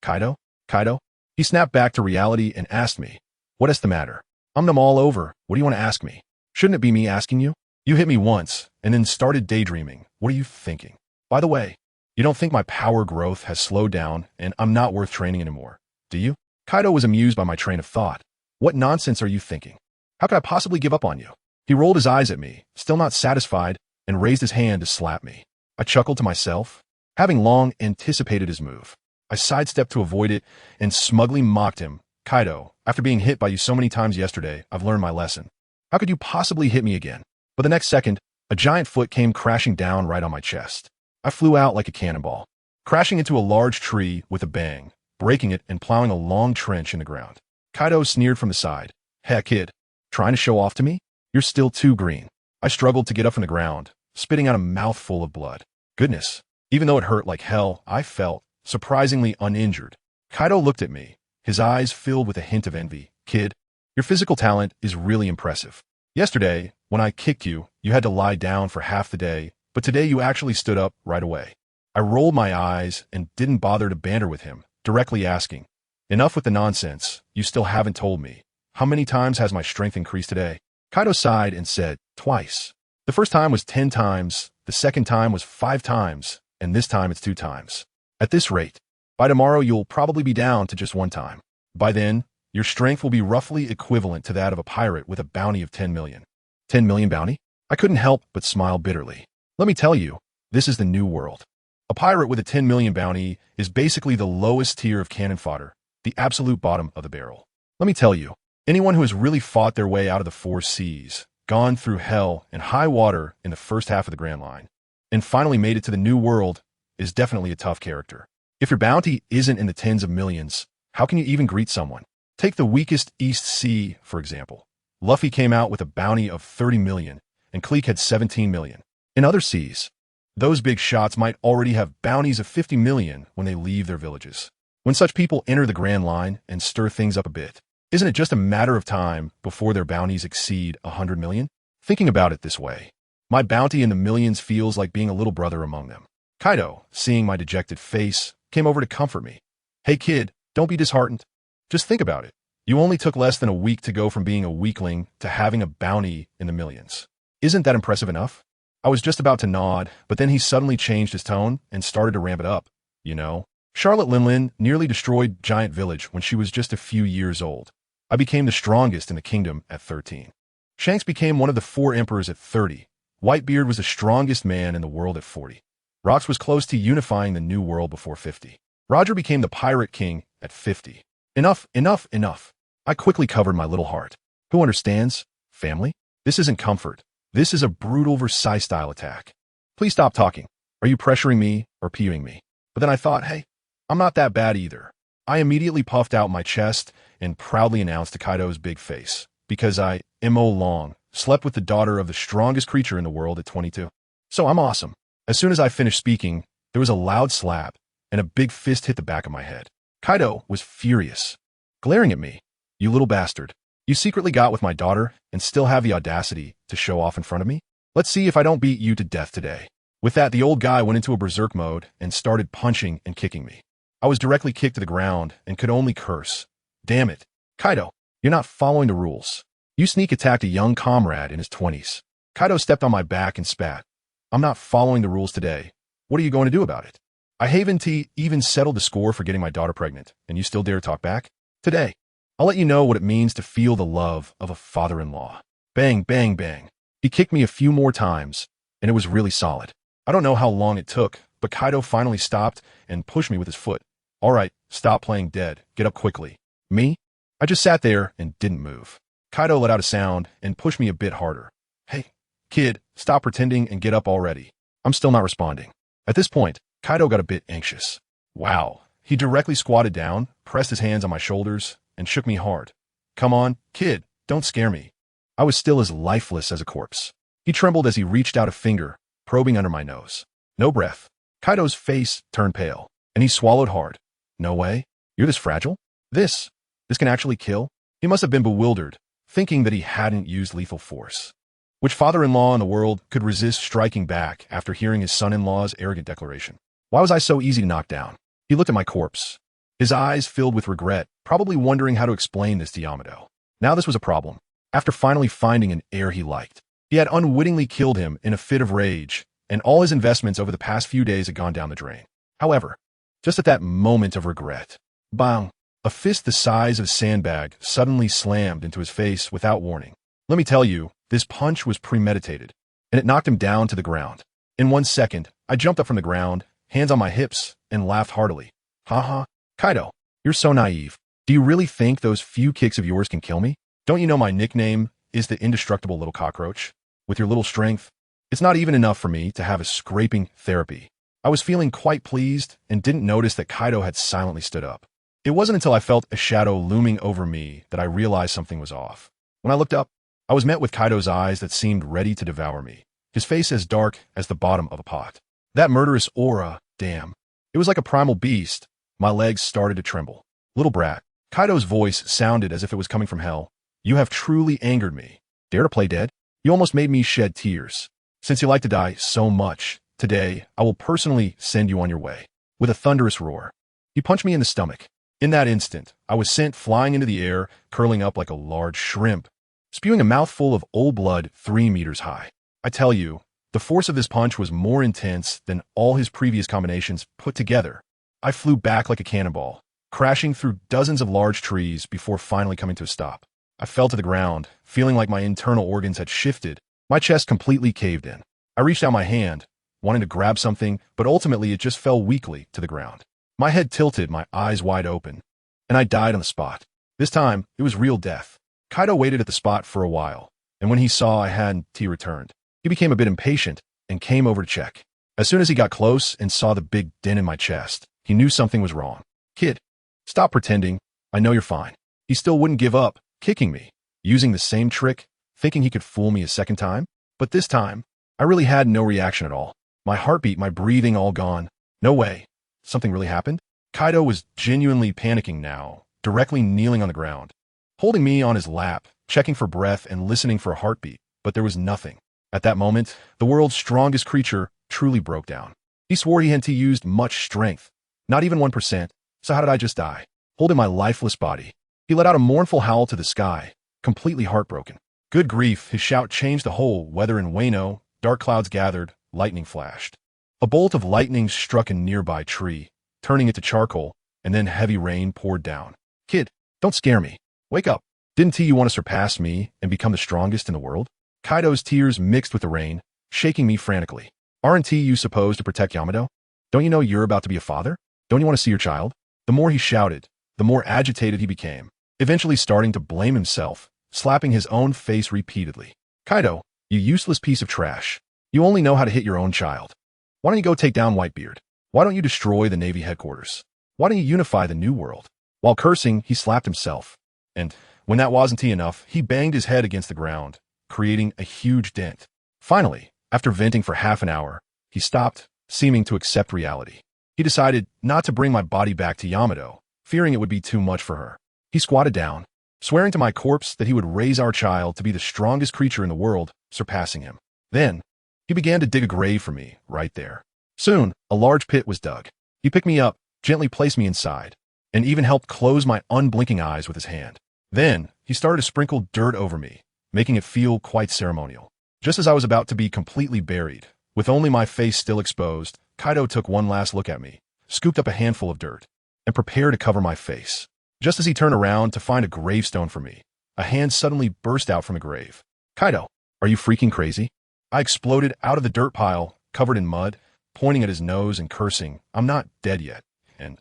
"Kaido? Kaido?" He snapped back to reality and asked me, "What is the matter? I'm numb all over. What do you want to ask me? Shouldn't it be me asking you? You hit me once, and then started daydreaming. What are you thinking? By the way, you don't think my power growth has slowed down and I'm not worth training anymore, do you?" Kaido was amused by my train of thought. "What nonsense are you thinking? How could I possibly give up on you?" He rolled his eyes at me, still not satisfied, and raised his hand to slap me. I chuckled to myself, having long anticipated his move. I sidestepped to avoid it and smugly mocked him. "Kaido, after being hit by you so many times yesterday, I've learned my lesson. How could you possibly hit me again?" But the next second, a giant foot came crashing down right on my chest. I flew out like a cannonball, crashing into a large tree with a bang, breaking it and plowing a long trench in the ground. Kaido sneered from the side. "Heck, kid, trying to show off to me? You're still too green." I struggled to get up from the ground, spitting out a mouthful of blood. Goodness, even though it hurt like hell, I felt surprisingly uninjured. Kaido looked at me, his eyes filled with a hint of envy. "Kid, your physical talent is really impressive. Yesterday, when I kicked you, you had to lie down for half the day, but today you actually stood up right away." I rolled my eyes and didn't bother to banter with him, directly asking, "Enough with the nonsense. You still haven't told me. How many times has my strength increased today?" Kaido sighed and said, "Twice. The first time was 10 times, the second time was 5 times, and this time it's 2 times. At this rate, by tomorrow you'll probably be down to just 1 time. By then, your strength will be roughly equivalent to that of a pirate with a bounty of 10 million. 10 million bounty? I couldn't help but smile bitterly. Let me tell you, this is the new world. A pirate with a 10 million bounty is basically the lowest tier of cannon fodder, the absolute bottom of the barrel. Let me tell you, anyone who has really fought their way out of the 4 seas, gone through hell and high water in the first half of the Grand Line, and finally made it to the new world is definitely a tough character. If your bounty isn't in the tens of millions, how can you even greet someone? Take the weakest East Sea, for example. Luffy came out with a bounty of 30 million, and Cleek had 17 million. In other seas, those big shots might already have bounties of 50 million when they leave their villages. When such people enter the Grand Line and stir things up a bit, isn't it just a matter of time before their bounties exceed 100 million? Thinking about it this way, my bounty in the millions feels like being a little brother among them. Kaido, seeing my dejected face, came over to comfort me. "Hey kid, don't be disheartened. Just think about it. You only took less than a week to go from being a weakling to having a bounty in the millions. Isn't that impressive enough?" I was just about to nod, but then he suddenly changed his tone and started to ramp it up. "You know, Charlotte Linlin nearly destroyed Giant Village when she was just a few years old. I became the strongest in the kingdom at 13. Shanks became one of the 4 emperors at 30. Whitebeard was the strongest man in the world at 40. Rox was close to unifying the new world before 50. Roger became the pirate king at 50. Enough, enough, enough. I quickly covered my little heart. Who understands? Family? This isn't comfort. This is a brutal Versailles-style attack. Please stop talking. Are you pressuring me or peewing me? But then I thought, hey, I'm not that bad either. I immediately puffed out my chest and proudly announced to Kaido's big face, because I, M.O. Long, slept with the daughter of the strongest creature in the world at 22. So I'm awesome. As soon as I finished speaking, there was a loud slap, and a big fist hit the back of my head. Kaido was furious, glaring at me. "You little bastard. You secretly got with my daughter and still have the audacity to show off in front of me? Let's see if I don't beat you to death today." With that, the old guy went into a berserk mode and started punching and kicking me. I was directly kicked to the ground and could only curse. "Damn it. Kaido, You're not following the rules. You sneak attacked a young comrade in his 20s. Kaido stepped on my back and spat. I'm not following the rules today. What are you going to do about it? I haven't even settled the score for getting my daughter pregnant, and you still dare talk back? Today, I'll let you know what it means to feel the love of a father-in-law. Bang, bang, bang. He kicked me a few more times, and it was really solid. I don't know how long it took, but Kaido finally stopped and pushed me with his foot. All right, stop playing dead. Get up quickly. Me? I just sat there and didn't move. Kaido let out a sound and pushed me a bit harder. Hey, kid, stop pretending and get up already. I'm still not responding. At this point, Kaido got a bit anxious. Wow. He directly squatted down, pressed his hands on my shoulders, and shook me hard. Come on, kid, don't scare me. I was still as lifeless as a corpse. He trembled as he reached out a finger, probing under my nose. No breath. Kaido's face turned pale, and he swallowed hard. No way. You're this fragile? This can actually kill? He must have been bewildered, thinking that he hadn't used lethal force. Which father-in-law in the world could resist striking back after hearing his son-in-law's arrogant declaration? Why was I so easy to knock down? He looked at my corpse, his eyes filled with regret, probably wondering how to explain this to Yamato. Now this was a problem. After finally finding an heir he liked, he had unwittingly killed him in a fit of rage, and all his investments over the past few days had gone down the drain. However, just at that moment of regret, bang, a fist the size of a sandbag suddenly slammed into his face without warning. Let me tell you, this punch was premeditated, and it knocked him down to the ground. In 1 second, I jumped up from the ground, hands on my hips, and laughed heartily. Haha, Kaido, you're so naive. Do you really think those few kicks of yours can kill me? Don't you know my nickname is the indestructible little cockroach? With your little strength, it's not even enough for me to have a scraping therapy. I was feeling quite pleased and didn't notice that Kaido had silently stood up. It wasn't until I felt a shadow looming over me that I realized something was off. When I looked up, I was met with Kaido's eyes that seemed ready to devour me, his face as dark as the bottom of a pot. That murderous aura, damn. It was like a primal beast. My legs started to tremble. Little brat. Kaido's voice sounded as if it was coming from hell. You have truly angered me. Dare to play dead? You almost made me shed tears. Since you like to die so much, today I will personally send you on your way. With a thunderous roar, he punched me in the stomach. In that instant, I was sent flying into the air, curling up like a large shrimp, spewing a mouthful of old blood 3 meters high. I tell you, the force of this punch was more intense than all his previous combinations put together. I flew back like a cannonball, crashing through dozens of large trees before finally coming to a stop. I fell to the ground, feeling like my internal organs had shifted. My chest completely caved in. I reached out my hand, wanting to grab something, but ultimately it just fell weakly to the ground. My head tilted, my eyes wide open, and I died on the spot. This time, it was real death. Kaido waited at the spot for a while, and when he saw I hadn't returned, he became a bit impatient and came over to check. As soon as he got close and saw the big dent in my chest, he knew something was wrong. Kid, stop pretending. I know you're fine. He still wouldn't give up, kicking me, using the same trick, thinking he could fool me a second time. But this time, I really had no reaction at all. My heartbeat, my breathing all gone. No way. Something really happened? Kaido was genuinely panicking now, directly kneeling on the ground, holding me on his lap, checking for breath and listening for a heartbeat, but there was nothing. At that moment, the world's strongest creature truly broke down. He swore he hadn't used much strength, not even 1%, so how did I just die? Holding my lifeless body. He let out a mournful howl to the sky, completely heartbroken. Good grief, his shout changed the whole weather in Wano. Dark clouds gathered, lightning flashed. A bolt of lightning struck a nearby tree, turning it to charcoal, and then heavy rain poured down. Kid, don't scare me. Wake up. Didn't you want to surpass me and become the strongest in the world? Kaido's tears mixed with the rain, shaking me frantically. Aren't you supposed to protect Yamato? Don't you know you're about to be a father? Don't you want to see your child? The more he shouted, the more agitated he became, eventually starting to blame himself, slapping his own face repeatedly. Kaido, you useless piece of trash. You only know how to hit your own child. Why don't you go take down Whitebeard? Why don't you destroy the Navy headquarters? Why don't you unify the New World? While cursing, he slapped himself. And when that wasn't enough, he banged his head against the ground, creating a huge dent. Finally, after venting for half an hour, he stopped, seeming to accept reality. He decided not to bring my body back to Yamato, fearing it would be too much for her. He squatted down, swearing to my corpse that he would raise our child to be the strongest creature in the world, surpassing him. Then, he began to dig a grave for me, right there. Soon, a large pit was dug. He picked me up, gently placed me inside, and even helped close my unblinking eyes with his hand. Then, he started to sprinkle dirt over me, making it feel quite ceremonial. Just as I was about to be completely buried, with only my face still exposed, Kaido took one last look at me, scooped up a handful of dirt, and prepared to cover my face. Just as he turned around to find a gravestone for me, a hand suddenly burst out from the grave. Kaido, are you freaking crazy? I exploded out of the dirt pile, covered in mud, pointing at his nose and cursing, I'm not dead yet. And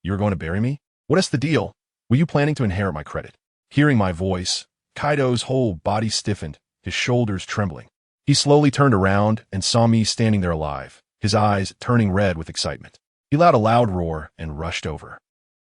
you're going to bury me? What's the deal? Were you planning to inherit my credit? Hearing my voice, Kaido's whole body stiffened, his shoulders trembling. He slowly turned around and saw me standing there alive, his eyes turning red with excitement. He let out a loud roar and rushed over,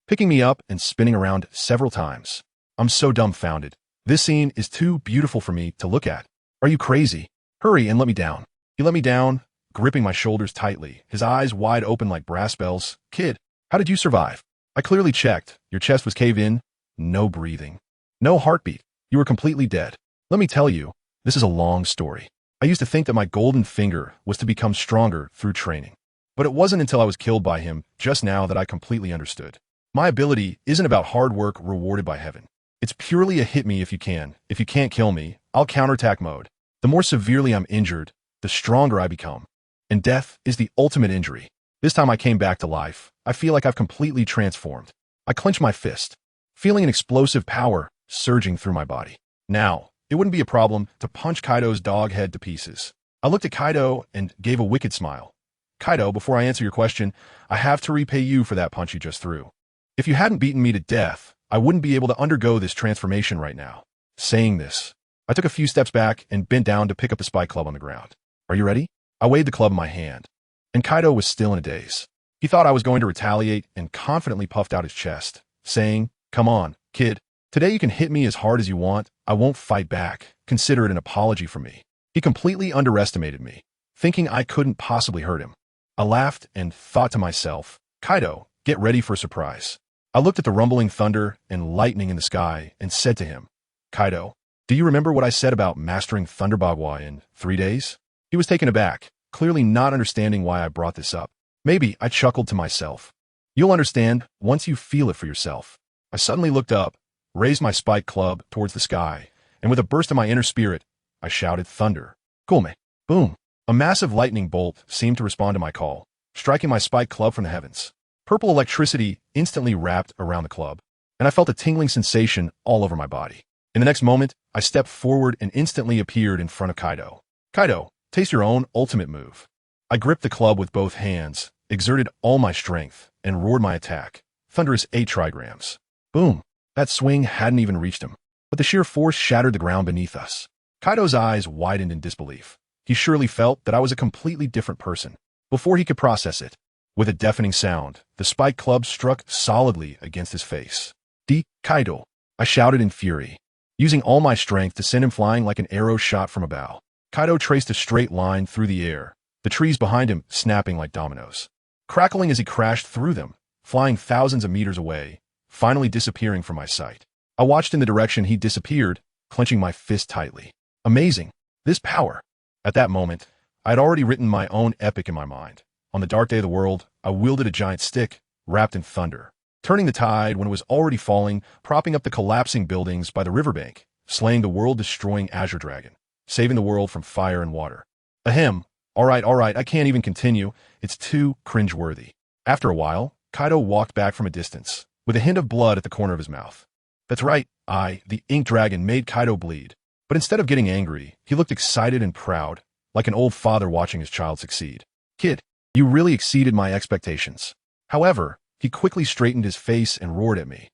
picking me up and spinning around several times. I'm so dumbfounded. This scene is too beautiful for me to look at. Are you crazy? Hurry and let me down. He let me down, gripping my shoulders tightly, his eyes wide open like brass bells. Kid, how did you survive? I clearly checked. Your chest was caved in. No breathing. No heartbeat. You were completely dead. Let me tell you, this is a long story. I used to think that my golden finger was to become stronger through training. But it wasn't until I was killed by him just now that I completely understood. My ability isn't about hard work rewarded by heaven. It's purely a hit me if you can. If you can't kill me, I'll counterattack mode. The more severely I'm injured, the stronger I become. And death is the ultimate injury. This time I came back to life. I feel like I've completely transformed. I clench my fist, feeling an explosive power surging through my body. Now, it wouldn't be a problem to punch Kaido's dog head to pieces. I looked at Kaido and gave a wicked smile. Kaido, before I answer your question, I have to repay you for that punch you just threw. If you hadn't beaten me to death, I wouldn't be able to undergo this transformation right now. Saying this, I took a few steps back and bent down to pick up the spike club on the ground. Are you ready? I waved the club in my hand, and Kaido was still in a daze. He thought I was going to retaliate and confidently puffed out his chest, saying, "Come on, kid. Today you can hit me as hard as you want. I won't fight back. Consider it an apology from me." He completely underestimated me, thinking I couldn't possibly hurt him. I laughed and thought to myself, Kaido, get ready for a surprise. I looked at the rumbling thunder and lightning in the sky and said to him, Kaido, do you remember what I said about mastering Thunder Bagua in 3 days? He was taken aback, clearly not understanding why I brought this up. Maybe I chuckled to myself. You'll understand once you feel it for yourself. I suddenly looked up, raised my spike club towards the sky, and with a burst of my inner spirit, I shouted thunder. Kulme. Boom. A massive lightning bolt seemed to respond to my call, striking my spike club from the heavens. Purple electricity instantly wrapped around the club, and I felt a tingling sensation all over my body. In the next moment, I stepped forward and instantly appeared in front of Kaido. Kaido, taste your own ultimate move. I gripped the club with both hands, exerted all my strength, and roared my attack. Thunderous 8 trigrams. Boom. That swing hadn't even reached him, but the sheer force shattered the ground beneath us. Kaido's eyes widened in disbelief. He surely felt that I was a completely different person. Before he could process it, with a deafening sound, the spike club struck solidly against his face. Kaido, I shouted in fury, using all my strength to send him flying like an arrow shot from a bow. Kaido traced a straight line through the air, the trees behind him snapping like dominoes, crackling as he crashed through them, flying thousands of meters away, finally disappearing from my sight. I watched in the direction he disappeared, clenching my fist tightly. Amazing. This power. At that moment, I had already written my own epic in my mind. On the dark day of the world, I wielded a giant stick, wrapped in thunder, turning the tide when it was already falling, propping up the collapsing buildings by the riverbank, slaying the world-destroying Azure Dragon, saving the world from fire and water. Ahem. All right, I can't even continue. It's too cringeworthy. After a while, Kaido walked back from a distance, with a hint of blood at the corner of his mouth. That's right, the ink dragon, made Kaido bleed. But instead of getting angry, he looked excited and proud, like an old father watching his child succeed. Kid, you really exceeded my expectations. However, he quickly straightened his face and roared at me.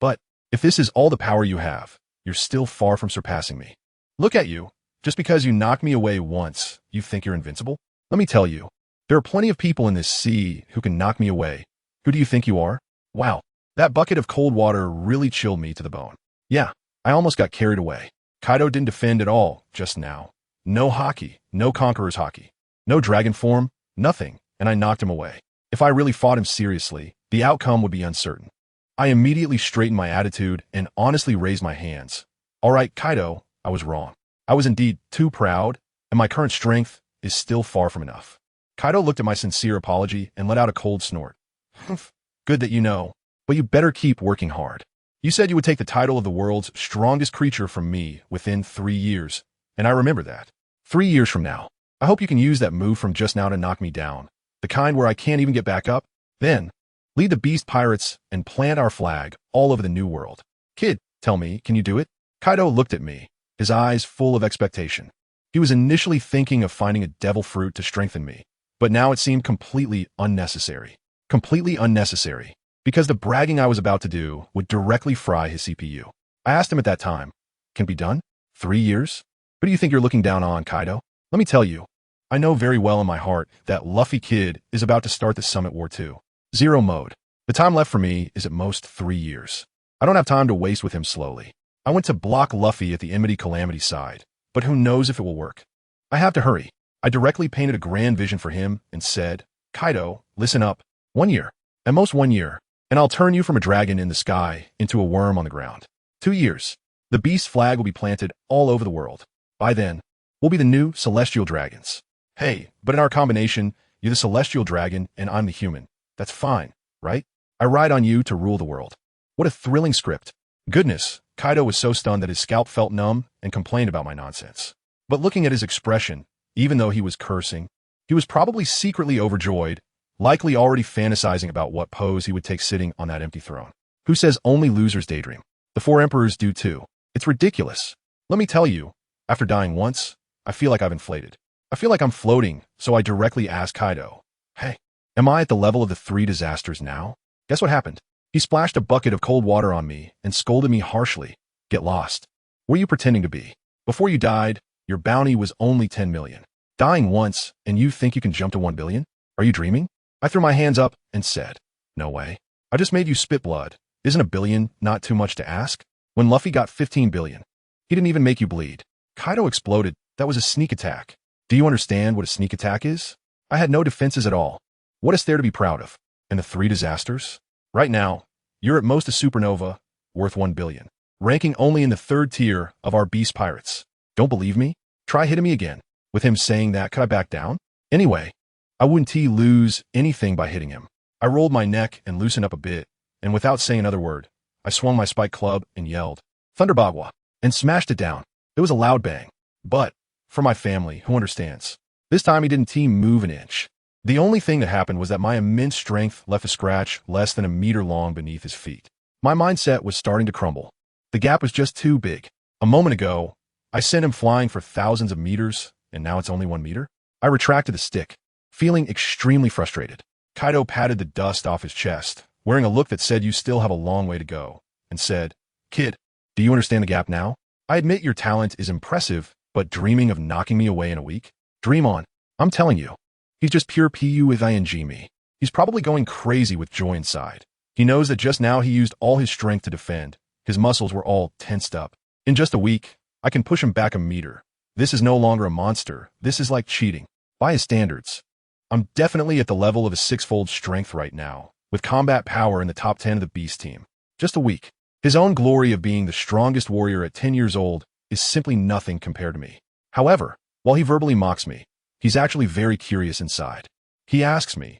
But, if this is all the power you have, you're still far from surpassing me. Look at you. Just because you knocked me away once, you think you're invincible? Let me tell you, there are plenty of people in this sea who can knock me away. Who do you think you are? Wow, that bucket of cold water really chilled me to the bone. Yeah, I almost got carried away. Kaido didn't defend at all just now. No haki, no conqueror's haki, no dragon form, nothing, and I knocked him away. If I really fought him seriously, the outcome would be uncertain. I immediately straightened my attitude and honestly raised my hands. All right, Kaido, I was wrong. I was indeed too proud, and my current strength is still far from enough. Kaido looked at my sincere apology and let out a cold snort. Good that you know, but you better keep working hard. You said you would take the title of the world's strongest creature from me within 3 years, and I remember that. 3 years from now. I hope you can use that move from just now to knock me down, the kind where I can't even get back up. Then, lead the beast pirates and plant our flag all over the new world. Kid, tell me, can you do it? Kaido looked at me, his eyes full of expectation. He was initially thinking of finding a devil fruit to strengthen me, but now it seemed completely unnecessary. Completely unnecessary, because the bragging I was about to do would directly fry his CPU. I asked him at that time, can it be done? 3 years? Who do you think you're looking down on, Kaido? Let me tell you, I know very well in my heart that Luffy Kid is about to start the Summit War 2. Zero mode. The time left for me is at most 3 years. I don't have time to waste with him slowly. I went to block Luffy at the Enmity Calamity side, but who knows if it will work. I have to hurry. I directly painted a grand vision for him and said, Kaido, listen up. 1 year. At most 1 year. And I'll turn you from a dragon in the sky into a worm on the ground. 2 years. The beast flag will be planted all over the world. By then, we'll be the new celestial dragons. Hey, but in our combination, you're the celestial dragon and I'm the human. That's fine, right? I ride on you to rule the world. What a thrilling script. Goodness, Kaido was so stunned that his scalp felt numb and complained about my nonsense. But looking at his expression, even though he was cursing, he was probably secretly overjoyed, likely already fantasizing about what pose he would take sitting on that empty throne. Who says only losers daydream? The 4 emperors do too. It's ridiculous. Let me tell you, after dying once, I feel like I've inflated. I feel like I'm floating, so I directly asked Kaido, hey, am I at the level of the 3 disasters now? Guess what happened? He splashed a bucket of cold water on me and scolded me harshly. Get lost. What are you pretending to be? Before you died, your bounty was only 10 million. Dying once, and you think you can jump to 1 billion? Are you dreaming? I threw my hands up and said, no way. I just made you spit blood. Isn't 1 billion not too much to ask? When Luffy got 15 billion, he didn't even make you bleed. Kaido exploded. That was a sneak attack. Do you understand what a sneak attack is? I had no defenses at all. What is there to be proud of? And the 3 disasters? Right now, you're at most a supernova, worth 1 billion, ranking only in the 3rd tier of our beast pirates. Don't believe me? Try hitting me again. With him saying that, could I back down? Anyway, I wouldn't lose anything by hitting him. I rolled my neck and loosened up a bit, and without saying another word, I swung my spike club and yelled, Thunderbagua, and smashed it down. It was a loud bang. But, for my family, who understands? This time he didn't move an inch. The only thing that happened was that my immense strength left a scratch less than a meter long beneath his feet. My mindset was starting to crumble. The gap was just too big. A moment ago, I sent him flying for thousands of meters, and now it's only 1 meter? I retracted the stick, feeling extremely frustrated. Kaido patted the dust off his chest, wearing a look that said you still have a long way to go, and said, Kid, do you understand the gap now? I admit your talent is impressive, but dreaming of knocking me away in a week? Dream on. I'm telling you. He's just pure PU with ing me. He's probably going crazy with joy inside. He knows that just now he used all his strength to defend. His muscles were all tensed up. In just a week, I can push him back a meter. This is no longer a monster. This is like cheating. By his standards, I'm definitely at the level of a 6-fold strength right now, with combat power in the top 10 of the beast team. Just a week. His own glory of being the strongest warrior at 10 years old is simply nothing compared to me. However, while he verbally mocks me, he's actually very curious inside. He asks me,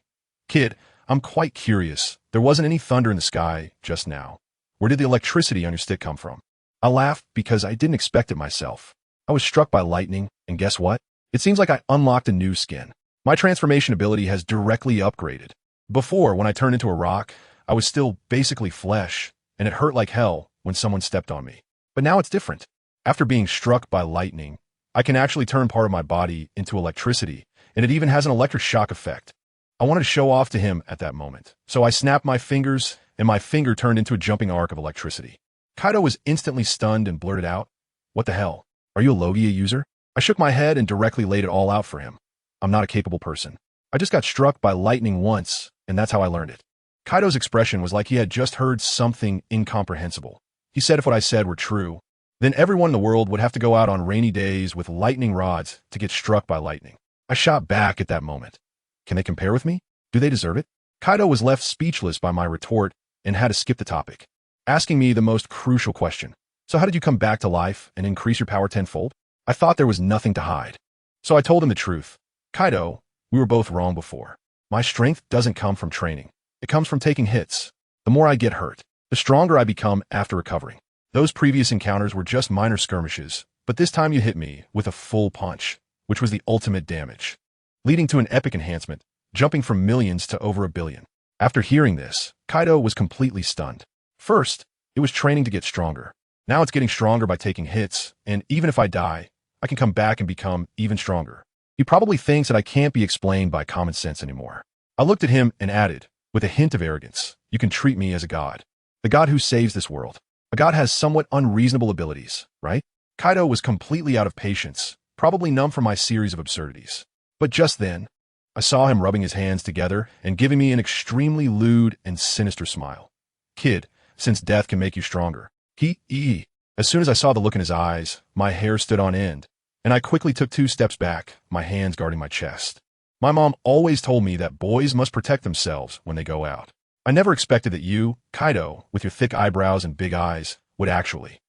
Kid, I'm quite curious. There wasn't any thunder in the sky just now. Where did the electricity on your stick come from? I laughed because I didn't expect it myself. I was struck by lightning, and guess what? It seems like I unlocked a new skin. My transformation ability has directly upgraded. Before, when I turned into a rock, I was still basically flesh, and it hurt like hell when someone stepped on me. But now it's different. After being struck by lightning, I can actually turn part of my body into electricity, and it even has an electric shock effect. I wanted to show off to him at that moment, so I snapped my fingers, and my finger turned into a jumping arc of electricity. Kaido was instantly stunned and blurted out, What the hell? Are you a Logia user? I shook my head and directly laid it all out for him. I'm not a capable person. I just got struck by lightning once, and that's how I learned it. Kaido's expression was like he had just heard something incomprehensible. He said if what I said were true, then everyone in the world would have to go out on rainy days with lightning rods to get struck by lightning. I shot back at that moment. Can they compare with me? Do they deserve it? Kaido was left speechless by my retort and had to skip the topic, asking me the most crucial question. So how did you come back to life and increase your power tenfold? I thought there was nothing to hide. So I told him the truth. Kaido, we were both wrong before. My strength doesn't come from training. It comes from taking hits. The more I get hurt, the stronger I become after recovering. Those previous encounters were just minor skirmishes, but this time you hit me with a full punch, which was the ultimate damage, leading to an epic enhancement, jumping from millions to over 1 billion. After hearing this, Kaido was completely stunned. First, it was training to get stronger. Now it's getting stronger by taking hits, and even if I die, I can come back and become even stronger. He probably thinks that I can't be explained by common sense anymore. I looked at him and added, with a hint of arrogance, you can treat me as a god. The god who saves this world. A god has somewhat unreasonable abilities, right? Kaido was completely out of patience, probably numb from my series of absurdities. But just then, I saw him rubbing his hands together and giving me an extremely lewd and sinister smile. Kid, since death can make you stronger. As soon as I saw the look in his eyes, my hair stood on end, and I quickly took 2 steps back, my hands guarding my chest. My mom always told me that boys must protect themselves when they go out. I never expected that you, Kaido, with your thick eyebrows and big eyes, would actually.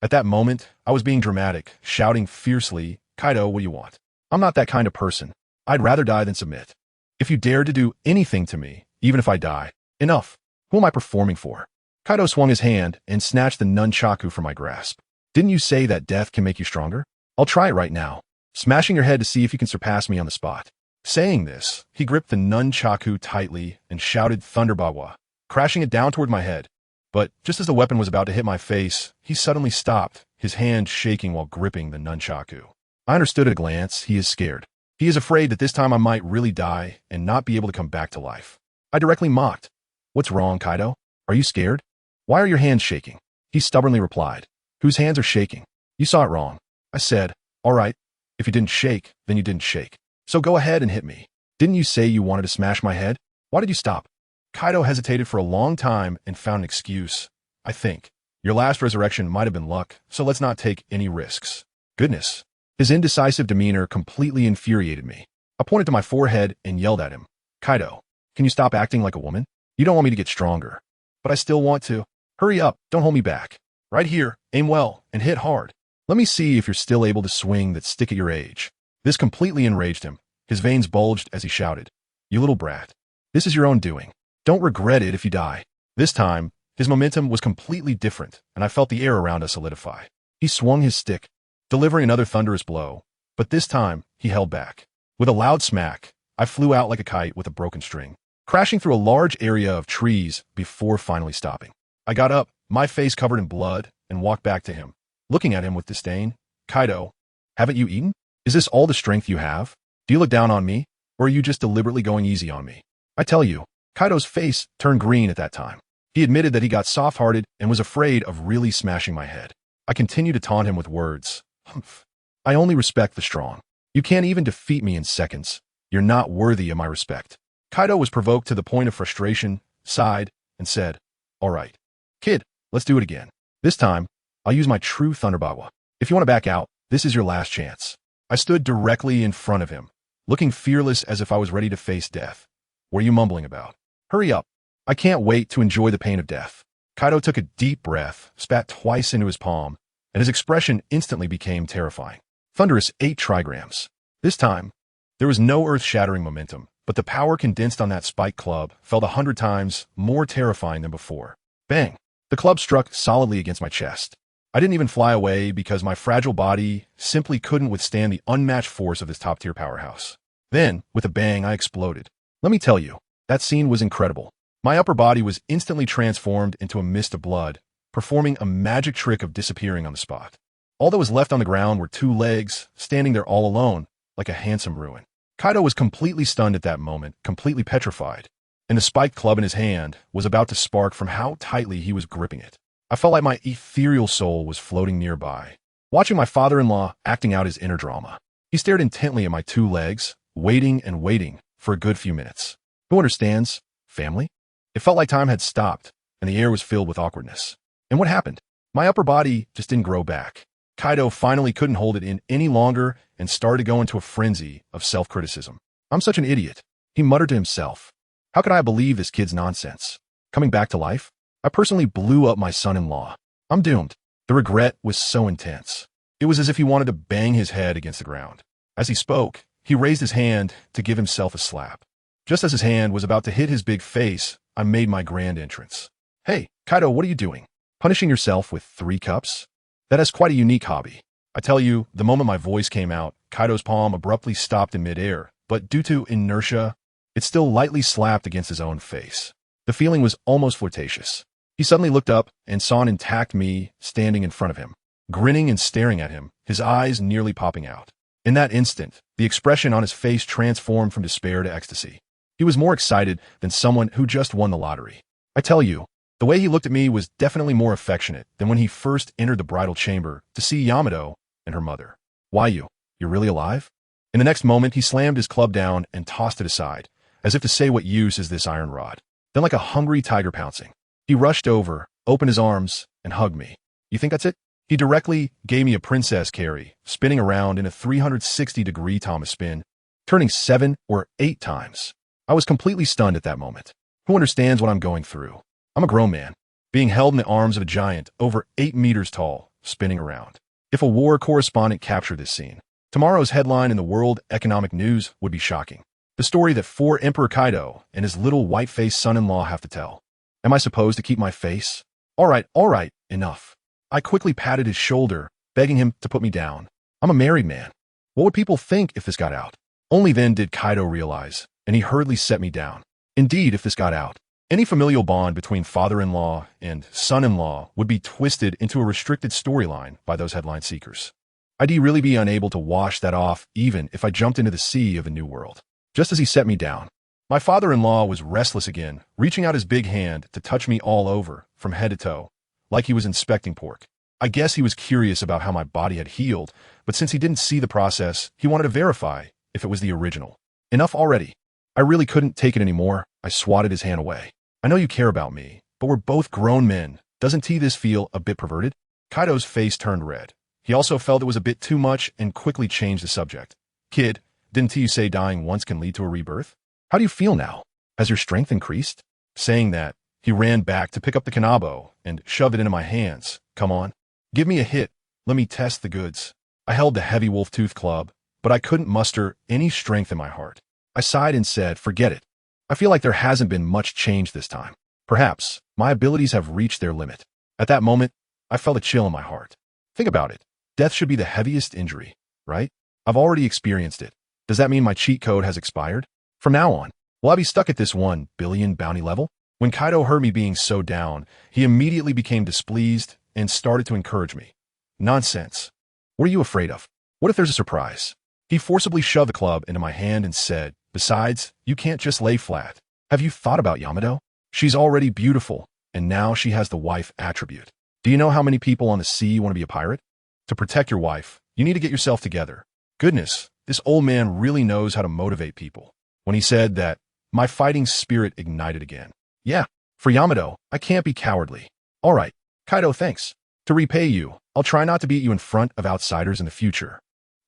At that moment, I was being dramatic, shouting fiercely, Kaido, what do you want? I'm not that kind of person. I'd rather die than submit. If you dare to do anything to me, even if I die, enough. Who am I performing for? Kaido swung his hand and snatched the nunchaku from my grasp. Didn't you say that death can make you stronger? I'll try it right now, smashing your head to see if you can surpass me on the spot. Saying this, he gripped the nunchaku tightly and shouted Thunderbawa, crashing it down toward my head. But just as the weapon was about to hit my face, he suddenly stopped, his hand shaking while gripping the nunchaku. I understood at a glance he is scared. He is afraid that this time I might really die and not be able to come back to life. I directly mocked. What's wrong, Kaido? Are you scared? Why are your hands shaking? He stubbornly replied. Whose hands are shaking? You saw it wrong. I said, all right, if you didn't shake, then you didn't shake. So go ahead and hit me. Didn't you say you wanted to smash my head? Why did you stop? Kaido hesitated for a long time and found an excuse. I think. Your last resurrection might have been luck, so let's not take any risks. Goodness. His indecisive demeanor completely infuriated me. I pointed to my forehead and yelled at him. Kaido, can you stop acting like a woman? You don't want me to get stronger. But I still want to. Hurry up, don't hold me back. Right here, aim well, and hit hard. Let me see if you're still able to swing that stick at your age. This completely enraged him. His veins bulged as he shouted. You little brat. This is your own doing. Don't regret it if you die. This time, his momentum was completely different, and I felt the air around us solidify. He swung his stick, delivering another thunderous blow, but this time, he held back. With a loud smack, I flew out like a kite with a broken string, crashing through a large area of trees before finally stopping. I got up, my face covered in blood, and walked back to him, looking at him with disdain. Kaido, haven't you eaten? Is this all the strength you have? Do you look down on me, or are you just deliberately going easy on me? I tell you, Kaido's face turned green at that time. He admitted that he got soft-hearted and was afraid of really smashing my head. I continued to taunt him with words. Humph. I only respect the strong. You can't even defeat me in seconds. You're not worthy of my respect. Kaido was provoked to the point of frustration, sighed, and said, all right. Kid, let's do it again. This time, I'll use my true Thunderbawa. If you want to back out, this is your last chance. I stood directly in front of him, looking fearless as if I was ready to face death. What are you mumbling about? Hurry up. I can't wait to enjoy the pain of death. Kaido took a deep breath, spat twice into his palm, and his expression instantly became terrifying. Thunderous 8 trigrams. This time, there was no earth-shattering momentum, but the power condensed on that spike club felt 100 times more terrifying than before. Bang! The club struck solidly against my chest. I didn't even fly away because my fragile body simply couldn't withstand the unmatched force of this top-tier powerhouse. Then, with a bang, I exploded. Let me tell you, that scene was incredible. My upper body was instantly transformed into a mist of blood, performing a magic trick of disappearing on the spot. All that was left on the ground were 2 legs, standing there all alone, like a handsome ruin. Kaido was completely stunned at that moment, completely petrified, and the spiked club in his hand was about to spark from how tightly he was gripping it. I felt like my ethereal soul was floating nearby, watching my father-in-law acting out his inner drama. He stared intently at my 2 legs, waiting and waiting for a good few minutes. Who understands? Family? It felt like time had stopped, and the air was filled with awkwardness. And what happened? My upper body just didn't grow back. Kaido finally couldn't hold it in any longer and started to go into a frenzy of self-criticism. I'm such an idiot, he muttered to himself. How could I believe this kid's nonsense? Coming back to life? I personally blew up my son-in-law. I'm doomed. The regret was so intense. It was as if he wanted to bang his head against the ground. As he spoke, he raised his hand to give himself a slap. Just as his hand was about to hit his big face, I made my grand entrance. Hey, Kaido, what are you doing? Punishing yourself with 3 cups? That is quite a unique hobby. I tell you, the moment my voice came out, Kaido's palm abruptly stopped in midair, but due to inertia, it still lightly slapped against his own face. The feeling was almost flirtatious. He suddenly looked up and saw an intact me standing in front of him, grinning and staring at him, his eyes nearly popping out. In that instant, the expression on his face transformed from despair to ecstasy. He was more excited than someone who just won the lottery. I tell you, the way he looked at me was definitely more affectionate than when he first entered the bridal chamber to see Yamato and her mother. Why you? You're really alive? In the next moment, he slammed his club down and tossed it aside, as if to say, what use is this iron rod? Then like a hungry tiger pouncing, he rushed over, opened his arms, and hugged me. You think that's it? He directly gave me a princess carry, spinning around in a 360-degree Thomas spin, turning 7 or 8 times. I was completely stunned at that moment. Who understands what I'm going through? I'm a grown man, being held in the arms of a giant over 8 meters tall, spinning around. If a war correspondent captured this scene, tomorrow's headline in the World Economic News would be shocking. The story that 4 Emperor Kaido and his little white-faced son-in-law have to tell. Am I supposed to keep my face? All right, enough. I quickly patted his shoulder, begging him to put me down. I'm a married man. What would people think if this got out? Only then did Kaido realize, and he hurriedly set me down. Indeed, if this got out, any familial bond between father-in-law and son-in-law would be twisted into a restricted storyline by those headline seekers. I'd really be unable to wash that off even if I jumped into the sea of the new world. Just as he set me down, my father-in-law was restless again, reaching out his big hand to touch me all over, from head to toe, like he was inspecting pork. I guess he was curious about how my body had healed, but since he didn't see the process, he wanted to verify if it was the original. Enough already. I really couldn't take it anymore. I swatted his hand away. I know you care about me, but we're both grown men. Doesn't this feel a bit perverted? Kaido's face turned red. He also felt it was a bit too much and quickly changed the subject. Kid, didn't you say dying once can lead to a rebirth? How do you feel now? Has your strength increased? Saying that, he ran back to pick up the kanabo and shoved it into my hands. Come on. Give me a hit. Let me test the goods. I held the heavy wolf-tooth club, but I couldn't muster any strength in my heart. I sighed and said, forget it. I feel like there hasn't been much change this time. Perhaps my abilities have reached their limit. At that moment, I felt a chill in my heart. Think about it. Death should be the heaviest injury, right? I've already experienced it. Does that mean my cheat code has expired? From now on, will I be stuck at this 1 billion bounty level? When Kaido heard me being so down, he immediately became displeased and started to encourage me. Nonsense. What are you afraid of? What if there's a surprise? He forcibly shoved the club into my hand and said, besides, you can't just lay flat. Have you thought about Yamato? She's already beautiful, and now she has the wife attribute. Do you know how many people on the sea want to be a pirate? To protect your wife, you need to get yourself together. Goodness, this old man really knows how to motivate people. When he said that, my fighting spirit ignited again. Yeah, for Yamato, I can't be cowardly. All right, Kaido, thanks. To repay you, I'll try not to beat you in front of outsiders in the future.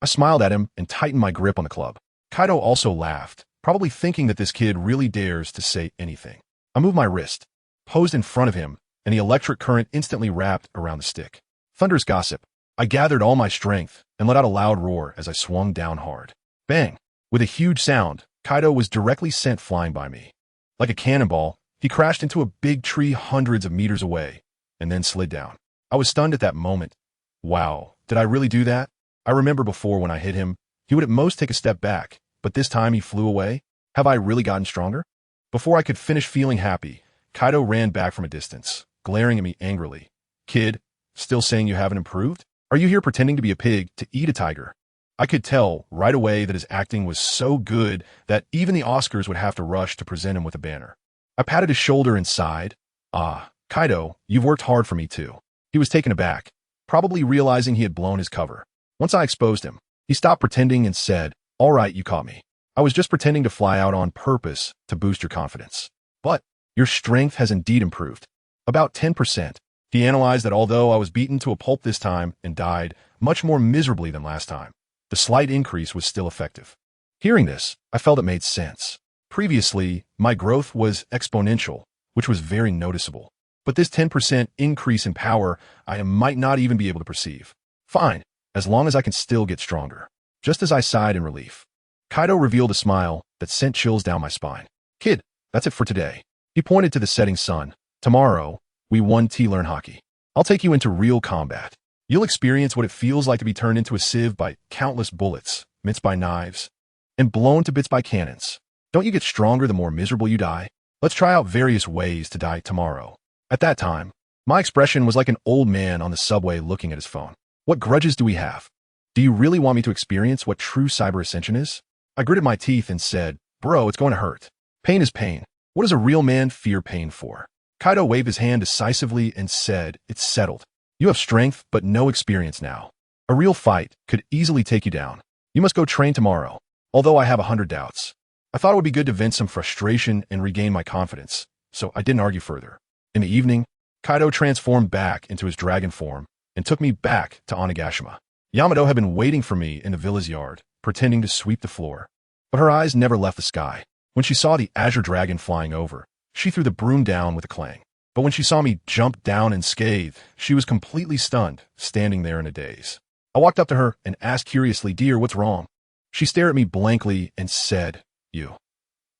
I smiled at him and tightened my grip on the club. Kaido also laughed, probably thinking that this kid really dares to say anything. I moved my wrist, posed in front of him, and the electric current instantly wrapped around the stick. Thunderous gossip. I gathered all my strength and let out a loud roar as I swung down hard. Bang! With a huge sound, Kaido was directly sent flying by me. Like a cannonball, he crashed into a big tree hundreds of meters away, and then slid down. I was stunned at that moment. Wow, did I really do that? I remember before when I hit him, he would at most take a step back, but this time he flew away. Have I really gotten stronger? Before I could finish feeling happy, Kaido ran back from a distance, glaring at me angrily. Kid, still saying you haven't improved? Are you here pretending to be a pig to eat a tiger? I could tell right away that his acting was so good that even the Oscars would have to rush to present him with a banner. I patted his shoulder and sighed. Ah, Kaido, you've worked hard for me too. He was taken aback, probably realizing he had blown his cover. Once I exposed him, he stopped pretending and said, all right, you caught me. I was just pretending to fly out on purpose to boost your confidence. But your strength has indeed improved. About 10%. He analyzed that although I was beaten to a pulp this time and died much more miserably than last time, the slight increase was still effective. Hearing this, I felt it made sense. Previously, my growth was exponential, which was very noticeable. But this 10% increase in power, I might not even be able to perceive. Fine, as long as I can still get stronger. Just as I sighed in relief, Kaido revealed a smile that sent chills down my spine. Kid, that's it for today. He pointed to the setting sun. Tomorrow, We won T-Learn Hockey. I'll take you into real combat. You'll experience what it feels like to be turned into a sieve by countless bullets, minced by knives, and blown to bits by cannons. Don't you get stronger the more miserable you die? Let's try out various ways to die tomorrow. At that time, my expression was like an old man on the subway looking at his phone. What grudges do we have? Do you really want me to experience what true cyber ascension is? I gritted my teeth and said, bro, it's going to hurt. Pain is pain. What does a real man fear pain for? Kaido waved his hand decisively and said, it's settled. You have strength, but no experience now. A real fight could easily take you down. You must go train tomorrow, although I have 100 doubts. I thought it would be good to vent some frustration and regain my confidence, so I didn't argue further. In the evening, Kaido transformed back into his dragon form and took me back to Onigashima. Yamato had been waiting for me in the villa's yard, pretending to sweep the floor. But her eyes never left the sky. When she saw the azure dragon flying over, she threw the broom down with a clang. But when she saw me jump down unscathed, she was completely stunned, standing there in a daze. I walked up to her and asked curiously, dear, what's wrong? She stared at me blankly and said, you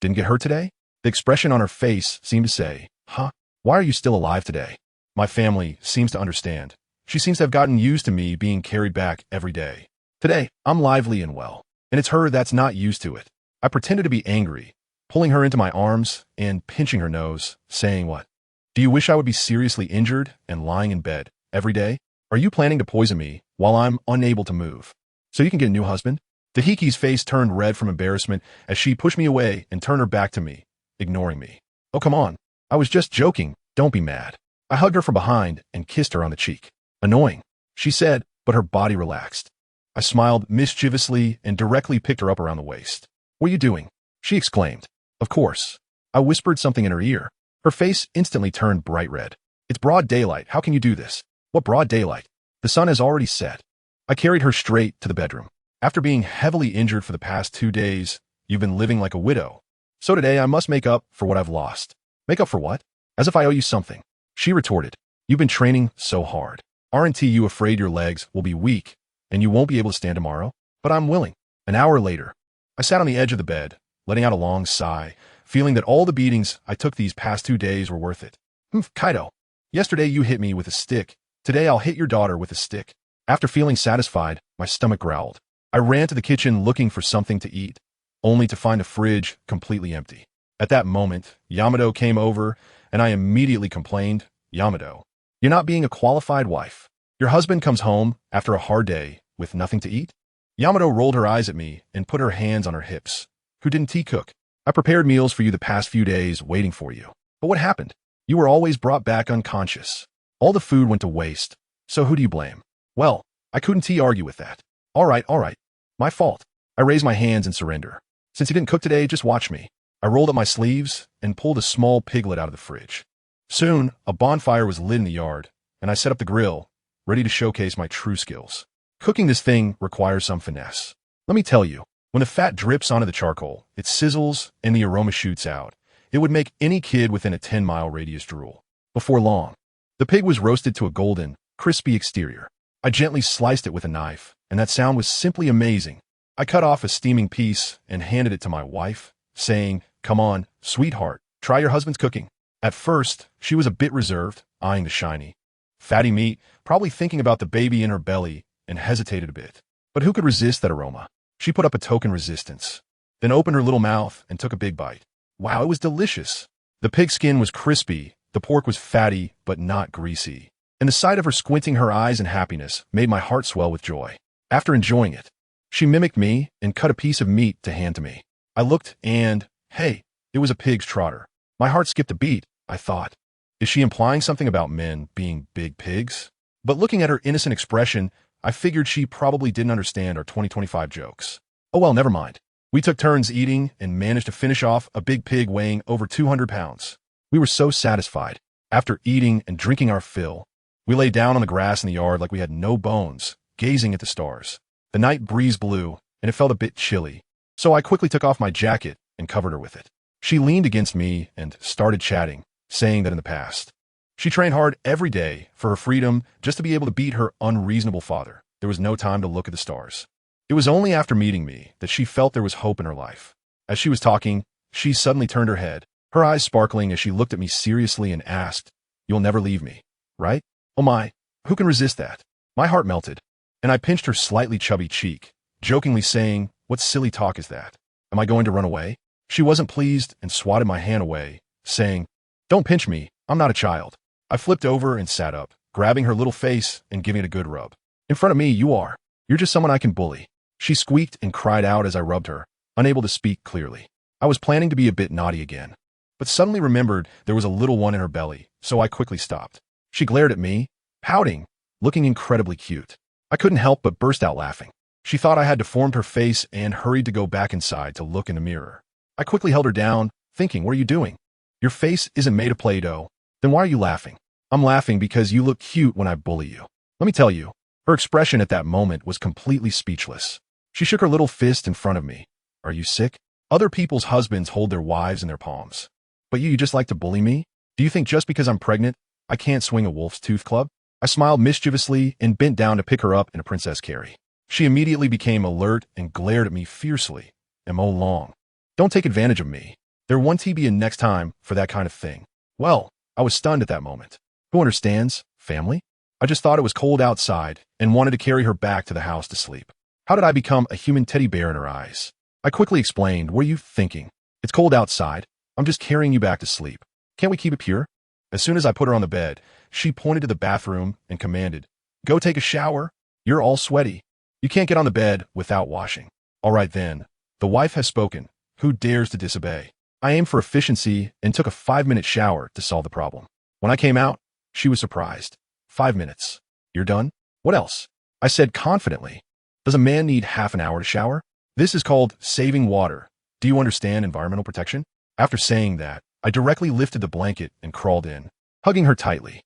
didn't get hurt today? The expression on her face seemed to say, huh? Why are you still alive today? My family seems to understand. She seems to have gotten used to me being carried back every day. Today, I'm lively and well, and it's her that's not used to it. I pretended to be angry, pulling her into my arms and pinching her nose, saying what? Do you wish I would be seriously injured and lying in bed every day? Are you planning to poison me while I'm unable to move so you can get a new husband? Dahiki's face turned red from embarrassment as she pushed me away and turned her back to me, ignoring me. Oh, come on. I was just joking. Don't be mad. I hugged her from behind and kissed her on the cheek. Annoying, she said, but her body relaxed. I smiled mischievously and directly picked her up around the waist. What are you doing? She exclaimed. Of course. I whispered something in her ear. Her face instantly turned bright red. It's broad daylight. How can you do this? What broad daylight? The sun has already set. I carried her straight to the bedroom. After being heavily injured for the past 2 days, you've been living like a widow. So today I must make up for what I've lost. Make up for what? As if I owe you something. She retorted. You've been training so hard. Aren't you afraid your legs will be weak and you won't be able to stand tomorrow? But I'm willing. An hour later, I sat on the edge of the bed, letting out a long sigh, feeling that all the beatings I took these past 2 days were worth it. Kaido, yesterday you hit me with a stick. Today I'll hit your daughter with a stick. After feeling satisfied, my stomach growled. I ran to the kitchen looking for something to eat, only to find the fridge completely empty. At that moment, Yamato came over, and I immediately complained, Yamato, you're not being a qualified wife. Your husband comes home after a hard day with nothing to eat? Yamato rolled her eyes at me and put her hands on her hips. Who didn't he cook? I prepared meals for you the past few days waiting for you. But what happened? You were always brought back unconscious. All the food went to waste. So who do you blame? Well, I couldn't argue with that. All right. My fault. I raised my hands in surrender. Since you didn't cook today, just watch me. I rolled up my sleeves and pulled a small piglet out of the fridge. Soon, a bonfire was lit in the yard, and I set up the grill, ready to showcase my true skills. Cooking this thing requires some finesse. Let me tell you, when the fat drips onto the charcoal, it sizzles and the aroma shoots out. It would make any kid within a 10-mile radius drool. Before long, the pig was roasted to a golden, crispy exterior. I gently sliced it with a knife, and that sound was simply amazing. I cut off a steaming piece and handed it to my wife, saying, come on, sweetheart, try your husband's cooking. At first, she was a bit reserved, eyeing the shiny, fatty meat, probably thinking about the baby in her belly, and hesitated a bit. But who could resist that aroma? She put up a token resistance, then opened her little mouth and took a big bite. Wow, it was delicious. The pig skin was crispy, the pork was fatty but not greasy, and the sight of her squinting her eyes in happiness made my heart swell with joy. After enjoying it, she mimicked me and cut a piece of meat to hand to me. I looked and, hey, it was a pig's trotter. My heart skipped a beat, I thought. Is she implying something about men being big pigs? But looking at her innocent expression, I figured she probably didn't understand our 2025 jokes. Oh well, never mind. We took turns eating and managed to finish off a big pig weighing over 200 pounds. We were so satisfied. After eating and drinking our fill, we lay down on the grass in the yard like we had no bones, gazing at the stars. The night breeze blew, and it felt a bit chilly, so I quickly took off my jacket and covered her with it. She leaned against me and started chatting, saying that in the past, she trained hard every day for her freedom just to be able to beat her unreasonable father. There was no time to look at the stars. It was only after meeting me that she felt there was hope in her life. As she was talking, she suddenly turned her head, her eyes sparkling as she looked at me seriously and asked, You'll never leave me, right? Oh my, who can resist that? My heart melted, and I pinched her slightly chubby cheek, jokingly saying, what silly talk is that? Am I going to run away? She wasn't pleased and swatted my hand away, saying, don't pinch me, I'm not a child. I flipped over and sat up, grabbing her little face and giving it a good rub. In front of me, you are. You're just someone I can bully. She squeaked and cried out as I rubbed her, unable to speak clearly. I was planning to be a bit naughty again, but suddenly remembered there was a little one in her belly, so I quickly stopped. She glared at me, pouting, looking incredibly cute. I couldn't help but burst out laughing. She thought I had deformed her face and hurried to go back inside to look in the mirror. I quickly held her down, thinking, what are you doing? Your face isn't made of Play-Doh. Then why are you laughing? I'm laughing because you look cute when I bully you. Let me tell you, her expression at that moment was completely speechless. She shook her little fist in front of me. Are you sick? Other people's husbands hold their wives in their palms. But you just like to bully me? Do you think just because I'm pregnant, I can't swing a wolf's tooth club? I smiled mischievously and bent down to pick her up in a princess carry. She immediately became alert and glared at me fiercely. M.O. Long. Don't take advantage of me. There won't be a next time for that kind of thing. Well, I was stunned at that moment. Who understands? Family? I just thought it was cold outside and wanted to carry her back to the house to sleep. How did I become a human teddy bear in her eyes? I quickly explained, what are you thinking? It's cold outside. I'm just carrying you back to sleep. Can't we keep it pure? As soon as I put her on the bed, she pointed to the bathroom and commanded, go take a shower. You're all sweaty. You can't get on the bed without washing. All right then. The wife has spoken. Who dares to disobey? I aimed for efficiency and took a 5-minute shower to solve the problem. When I came out, she was surprised. 5 minutes. You're done? What else? I said confidently. Does a man need half an hour to shower? This is called saving water. Do you understand environmental protection? After saying that, I directly lifted the blanket and crawled in, hugging her tightly.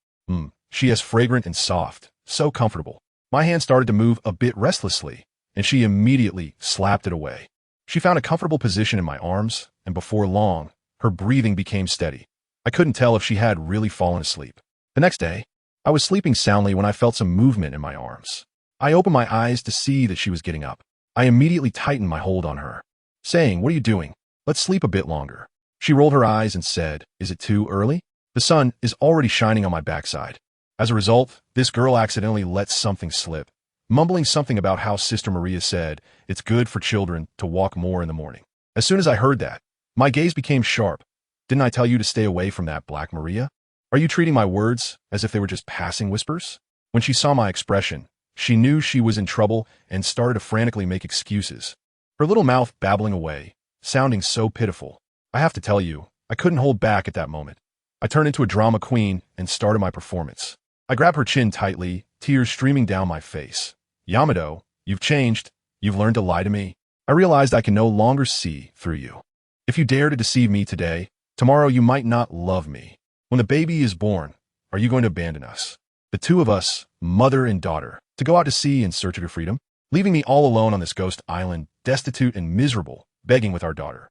She is fragrant and soft, so comfortable. My hand started to move a bit restlessly, and she immediately slapped it away. She found a comfortable position in my arms, and before long, her breathing became steady. I couldn't tell if she had really fallen asleep. The next day, I was sleeping soundly when I felt some movement in my arms. I opened my eyes to see that she was getting up. I immediately tightened my hold on her, saying, what are you doing? Let's sleep a bit longer. She rolled her eyes and said, is it too early? The sun is already shining on my backside. As a result, this girl accidentally let something slip, mumbling something about how Sister Maria said it's good for children to walk more in the morning. As soon as I heard that, my gaze became sharp. Didn't I tell you to stay away from that Black Maria? Are you treating my words as if they were just passing whispers? When she saw my expression, she knew she was in trouble and started to frantically make excuses, her little mouth babbling away, sounding so pitiful. I have to tell you, I couldn't hold back at that moment. I turned into a drama queen and started my performance. I grabbed her chin tightly, tears streaming down my face. Yamato, you've changed. You've learned to lie to me. I realized I can no longer see through you. If you dare to deceive me today, tomorrow you might not love me. When the baby is born, are you going to abandon us? The two of us, mother and daughter, to go out to sea in search of your freedom, leaving me all alone on this ghost island, destitute and miserable, begging with our daughter.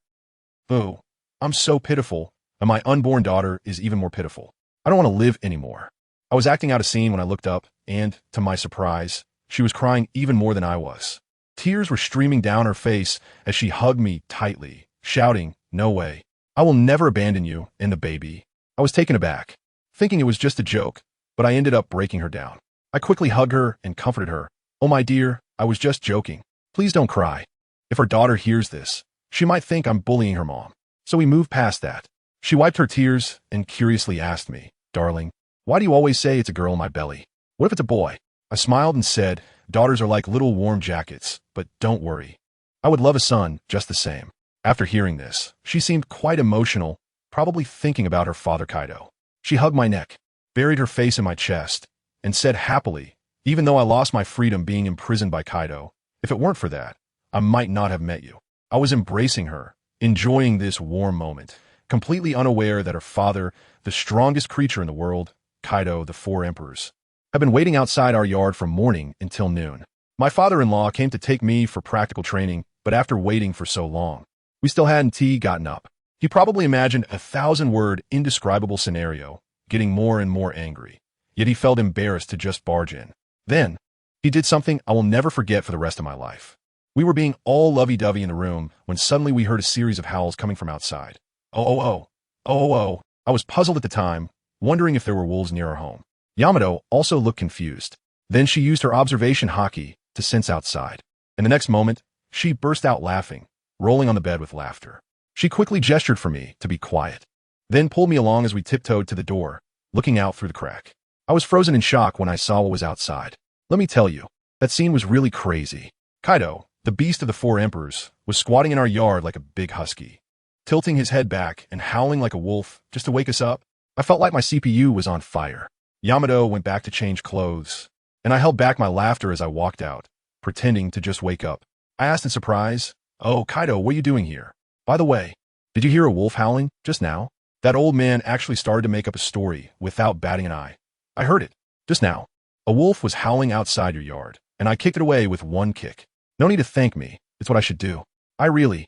Boo, I'm so pitiful, and my unborn daughter is even more pitiful. I don't want to live anymore. I was acting out a scene when I looked up, and, to my surprise, she was crying even more than I was. Tears were streaming down her face as she hugged me tightly, shouting, no way. I will never abandon you and the baby. I was taken aback, thinking it was just a joke, but I ended up breaking her down. I quickly hugged her and comforted her. Oh my dear, I was just joking. Please don't cry. If her daughter hears this, she might think I'm bullying her mom. So we moved past that. She wiped her tears and curiously asked me, darling, why do you always say it's a girl in my belly? What if it's a boy? I smiled and said, daughters are like little warm jackets, but don't worry. I would love a son just the same. After hearing this, she seemed quite emotional, probably thinking about her father Kaido. She hugged my neck, buried her face in my chest, and said happily, even though I lost my freedom being imprisoned by Kaido, if it weren't for that, I might not have met you. I was embracing her, enjoying this warm moment, completely unaware that her father, the strongest creature in the world, Kaido, the Four Emperors, had been waiting outside our yard from morning until noon. My father-in-law came to take me for practical training, but after waiting for so long, we still hadn't gotten up. He probably imagined a 1,000-word indescribable scenario, getting more and more angry, yet he felt embarrassed to just barge in. Then, he did something I will never forget for the rest of my life. We were being all lovey-dovey in the room when suddenly we heard a series of howls coming from outside. Oh, oh, oh, oh, oh, oh. I was puzzled at the time, wondering if there were wolves near our home. Yamato also looked confused. Then she used her observation haki to sense outside. In the next moment, she burst out laughing, rolling on the bed with laughter. She quickly gestured for me to be quiet, then pulled me along as we tiptoed to the door, looking out through the crack. I was frozen in shock when I saw what was outside. Let me tell you, that scene was really crazy. Kaido, the beast of the four emperors, was squatting in our yard like a big husky, tilting his head back and howling like a wolf just to wake us up. I felt like my CPU was on fire. Yamato went back to change clothes, and I held back my laughter as I walked out, pretending to just wake up. I asked in surprise, "Oh, Kaido, what are you doing here? By the way, did you hear a wolf howling just now?" That old man actually started to make up a story without batting an eye. "I heard it. Just now. A wolf was howling outside your yard, and I kicked it away with one kick. No need to thank me. It's what I should do. I really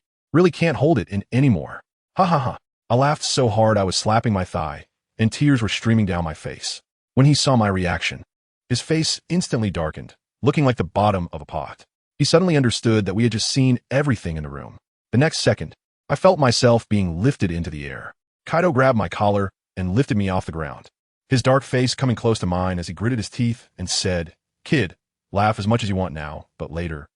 can't hold it in anymore." Ha ha ha. I laughed so hard I was slapping my thigh, and tears were streaming down my face. When he saw my reaction, his face instantly darkened, looking like the bottom of a pot. He suddenly understood that we had just seen everything in the room. The next second, I felt myself being lifted into the air. Kaido grabbed my collar and lifted me off the ground, his dark face coming close to mine as he gritted his teeth and said, "Kid, laugh as much as you want now, but later,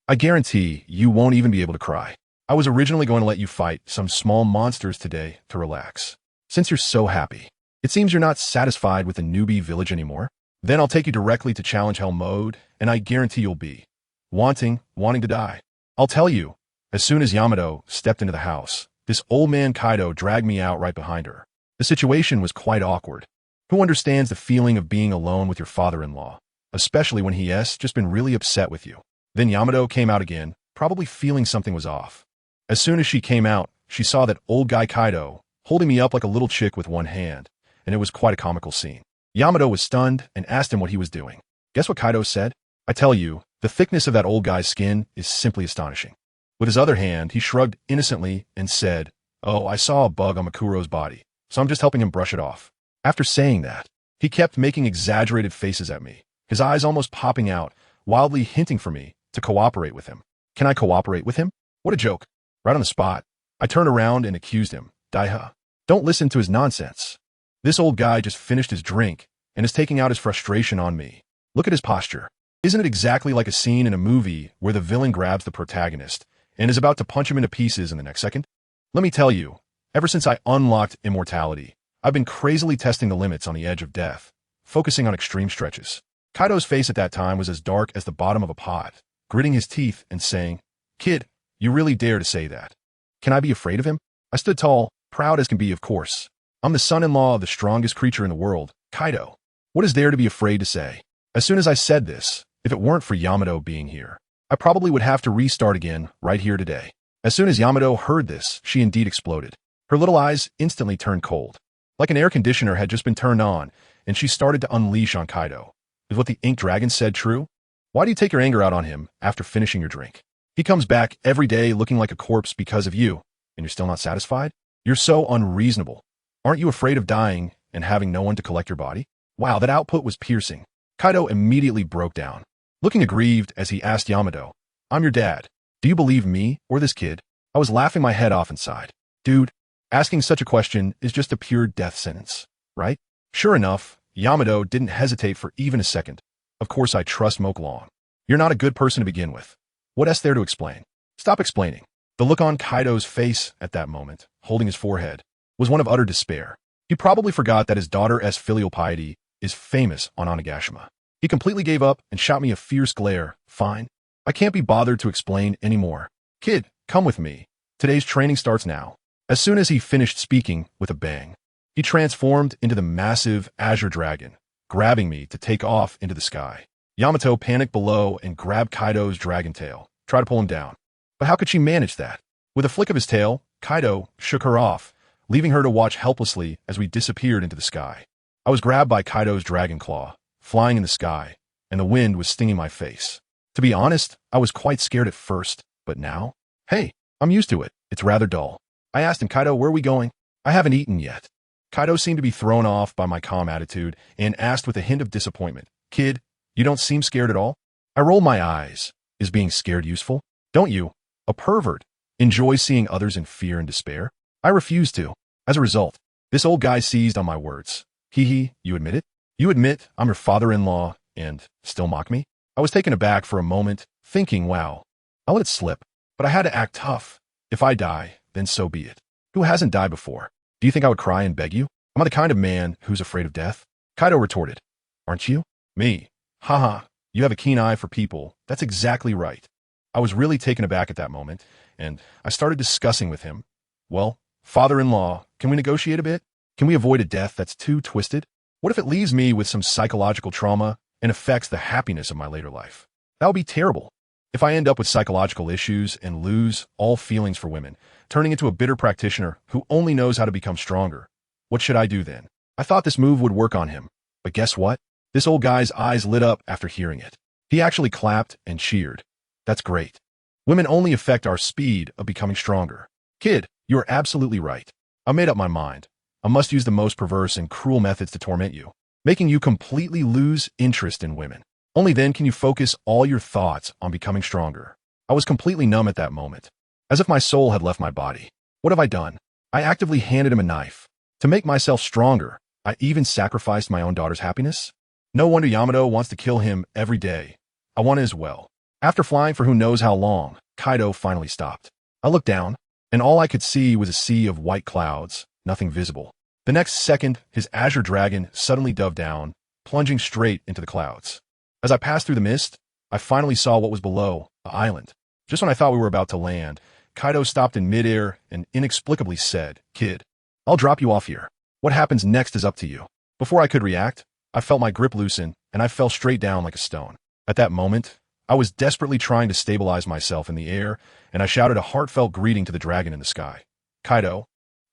I guarantee you won't even be able to cry. I was originally going to let you fight some small monsters today to relax. Since you're so happy, it seems you're not satisfied with the newbie village anymore. Then I'll take you directly to Challenge Hell mode, and I guarantee you'll be wanting to die." I'll tell you, as soon as Yamato stepped into the house, this old man Kaido dragged me out right behind her. The situation was quite awkward. Who understands the feeling of being alone with your father-in-law, especially when he has just been really upset with you? Then Yamato came out again, probably feeling something was off. As soon as she came out, she saw that old guy Kaido holding me up like a little chick with one hand, and it was quite a comical scene. Yamato was stunned and asked him what he was doing. Guess what Kaido said? "I tell you, the thickness of that old guy's skin is simply astonishing." With his other hand, he shrugged innocently and said, "Oh, I saw a bug on Makuro's body, so I'm just helping him brush it off." After saying that, he kept making exaggerated faces at me, his eyes almost popping out, wildly hinting for me to cooperate with him. Can I cooperate with him? What a joke. Right on the spot, I turned around and accused him. "Daiha, don't listen to his nonsense. This old guy just finished his drink and is taking out his frustration on me. Look at his posture. Isn't it exactly like a scene in a movie where the villain grabs the protagonist and is about to punch him into pieces in the next second? Let me tell you, ever since I unlocked immortality, I've been crazily testing the limits on the edge of death, focusing on extreme stretches." Kaido's face at that time was as dark as the bottom of a pot, gritting his teeth and saying, "Kid, you really dare to say that? Can I be afraid of him?" I stood tall, proud as can be, of course. I'm the son-in-law of the strongest creature in the world, Kaido. What is there to be afraid to say? As soon as I said this, if it weren't for Yamato being here, I probably would have to restart again right here today. As soon as Yamato heard this, she indeed exploded. Her little eyes instantly turned cold, like an air conditioner had just been turned on, and she started to unleash on Kaido. Is what the Ink Dragon said true? Why do you take your anger out on him after finishing your drink? He comes back every day looking like a corpse because of you, and you're still not satisfied? You're so unreasonable. Aren't you afraid of dying and having no one to collect your body? Wow, that output was piercing. Kaido immediately broke down, looking aggrieved as he asked Yamato, "I'm your dad. Do you believe me or this kid?" I was laughing my head off inside. Dude, asking such a question is just a pure death sentence, right? Sure enough, Yamato didn't hesitate for even a second. Of course I trust Moklong. You're not a good person to begin with. What else there to explain? Stop explaining. The look on Kaido's face at that moment, holding his forehead, was one of utter despair. He probably forgot that his daughter's filial piety is famous on Onigashima. He completely gave up and shot me a fierce glare. Fine. I can't be bothered to explain anymore. Kid, come with me. Today's training starts now. As soon as he finished speaking with a bang, he transformed into the massive azure dragon, grabbing me to take off into the sky. Yamato panicked below and grabbed Kaido's dragon tail, tried to pull him down. But how could she manage that? With a flick of his tail, Kaido shook her off, leaving her to watch helplessly as we disappeared into the sky. I was grabbed by Kaido's dragon claw, flying in the sky, and the wind was stinging my face. To be honest, I was quite scared at first, but now? Hey, I'm used to it. It's rather dull. I asked him, "Kaido, where are we going?" "I haven't eaten yet." Kaido seemed to be thrown off by my calm attitude and asked with a hint of disappointment, "Kid, you don't seem scared at all?" I rolled my eyes. Is being scared useful? Don't you, a pervert, enjoy seeing others in fear and despair? I refused to. As a result, this old guy seized on my words. Hee hee, you admit it? You admit I'm your father-in-law and still mock me? I was taken aback for a moment, thinking, wow, I'll let it slip. But I had to act tough. If I die, then so be it. Who hasn't died before? Do you think I would cry and beg you? Am I the kind of man who's afraid of death? Kaido retorted. Aren't you? Me. Haha, you have a keen eye for people. That's exactly right. I was really taken aback at that moment, and I started discussing with him. Well, father-in-law, can we negotiate a bit? Can we avoid a death that's too twisted? What if it leaves me with some psychological trauma and affects the happiness of my later life? That would be terrible. If I end up with psychological issues and lose all feelings for women, turning into a bitter practitioner who only knows how to become stronger, what should I do then? I thought this move would work on him. But guess what? This old guy's eyes lit up after hearing it. He actually clapped and cheered. That's great. Women only affect our speed of becoming stronger. Kid, you are absolutely right. I made up my mind. I must use the most perverse and cruel methods to torment you, making you completely lose interest in women. Only then can you focus all your thoughts on becoming stronger. I was completely numb at that moment, as if my soul had left my body. What have I done? I actively handed him a knife. To make myself stronger, I even sacrificed my own daughter's happiness? No wonder Yamato wants to kill him every day. I want it as well. After flying for who knows how long, Kaido finally stopped. I looked down, and all I could see was a sea of white clouds, nothing visible. The next second, his azure dragon suddenly dove down, plunging straight into the clouds. As I passed through the mist, I finally saw what was below, an island. Just when I thought we were about to land, Kaido stopped in midair and inexplicably said, Kid, I'll drop you off here. What happens next is up to you. Before I could react, I felt my grip loosen, and I fell straight down like a stone. At that moment, I was desperately trying to stabilize myself in the air, and I shouted a heartfelt greeting to the dragon in the sky. Kaido,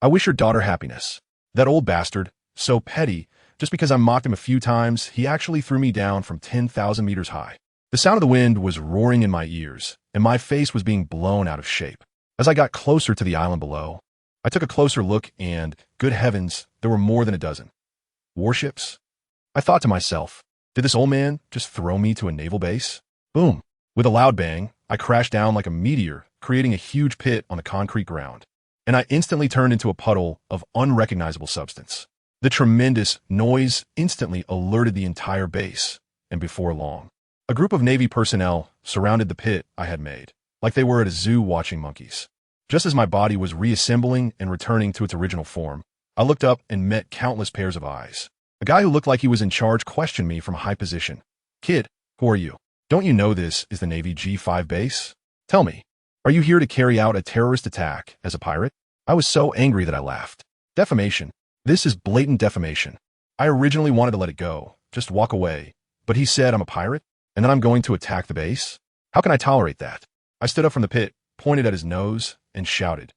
I wish your daughter happiness. That old bastard, so petty, just because I mocked him a few times, he actually threw me down from 10,000 meters high. The sound of the wind was roaring in my ears, and my face was being blown out of shape. As I got closer to the island below, I took a closer look and, good heavens, there were more than a dozen. Warships? I thought to myself, did this old man just throw me to a naval base? Boom. With a loud bang, I crashed down like a meteor, creating a huge pit on the concrete ground. And I instantly turned into a puddle of unrecognizable substance. The tremendous noise instantly alerted the entire base, and before long, a group of Navy personnel surrounded the pit I had made, like they were at a zoo watching monkeys. Just as my body was reassembling and returning to its original form, I looked up and met countless pairs of eyes. A guy who looked like he was in charge questioned me from a high position. Kid, who are you? Don't you know this is the Navy G5 base? Tell me, are you here to carry out a terrorist attack as a pirate? I was so angry that I laughed. Defamation. This is blatant defamation. I originally wanted to let it go, just walk away, but he said I'm a pirate, and then I'm going to attack the base? How can I tolerate that? I stood up from the pit, pointed at his nose, and shouted,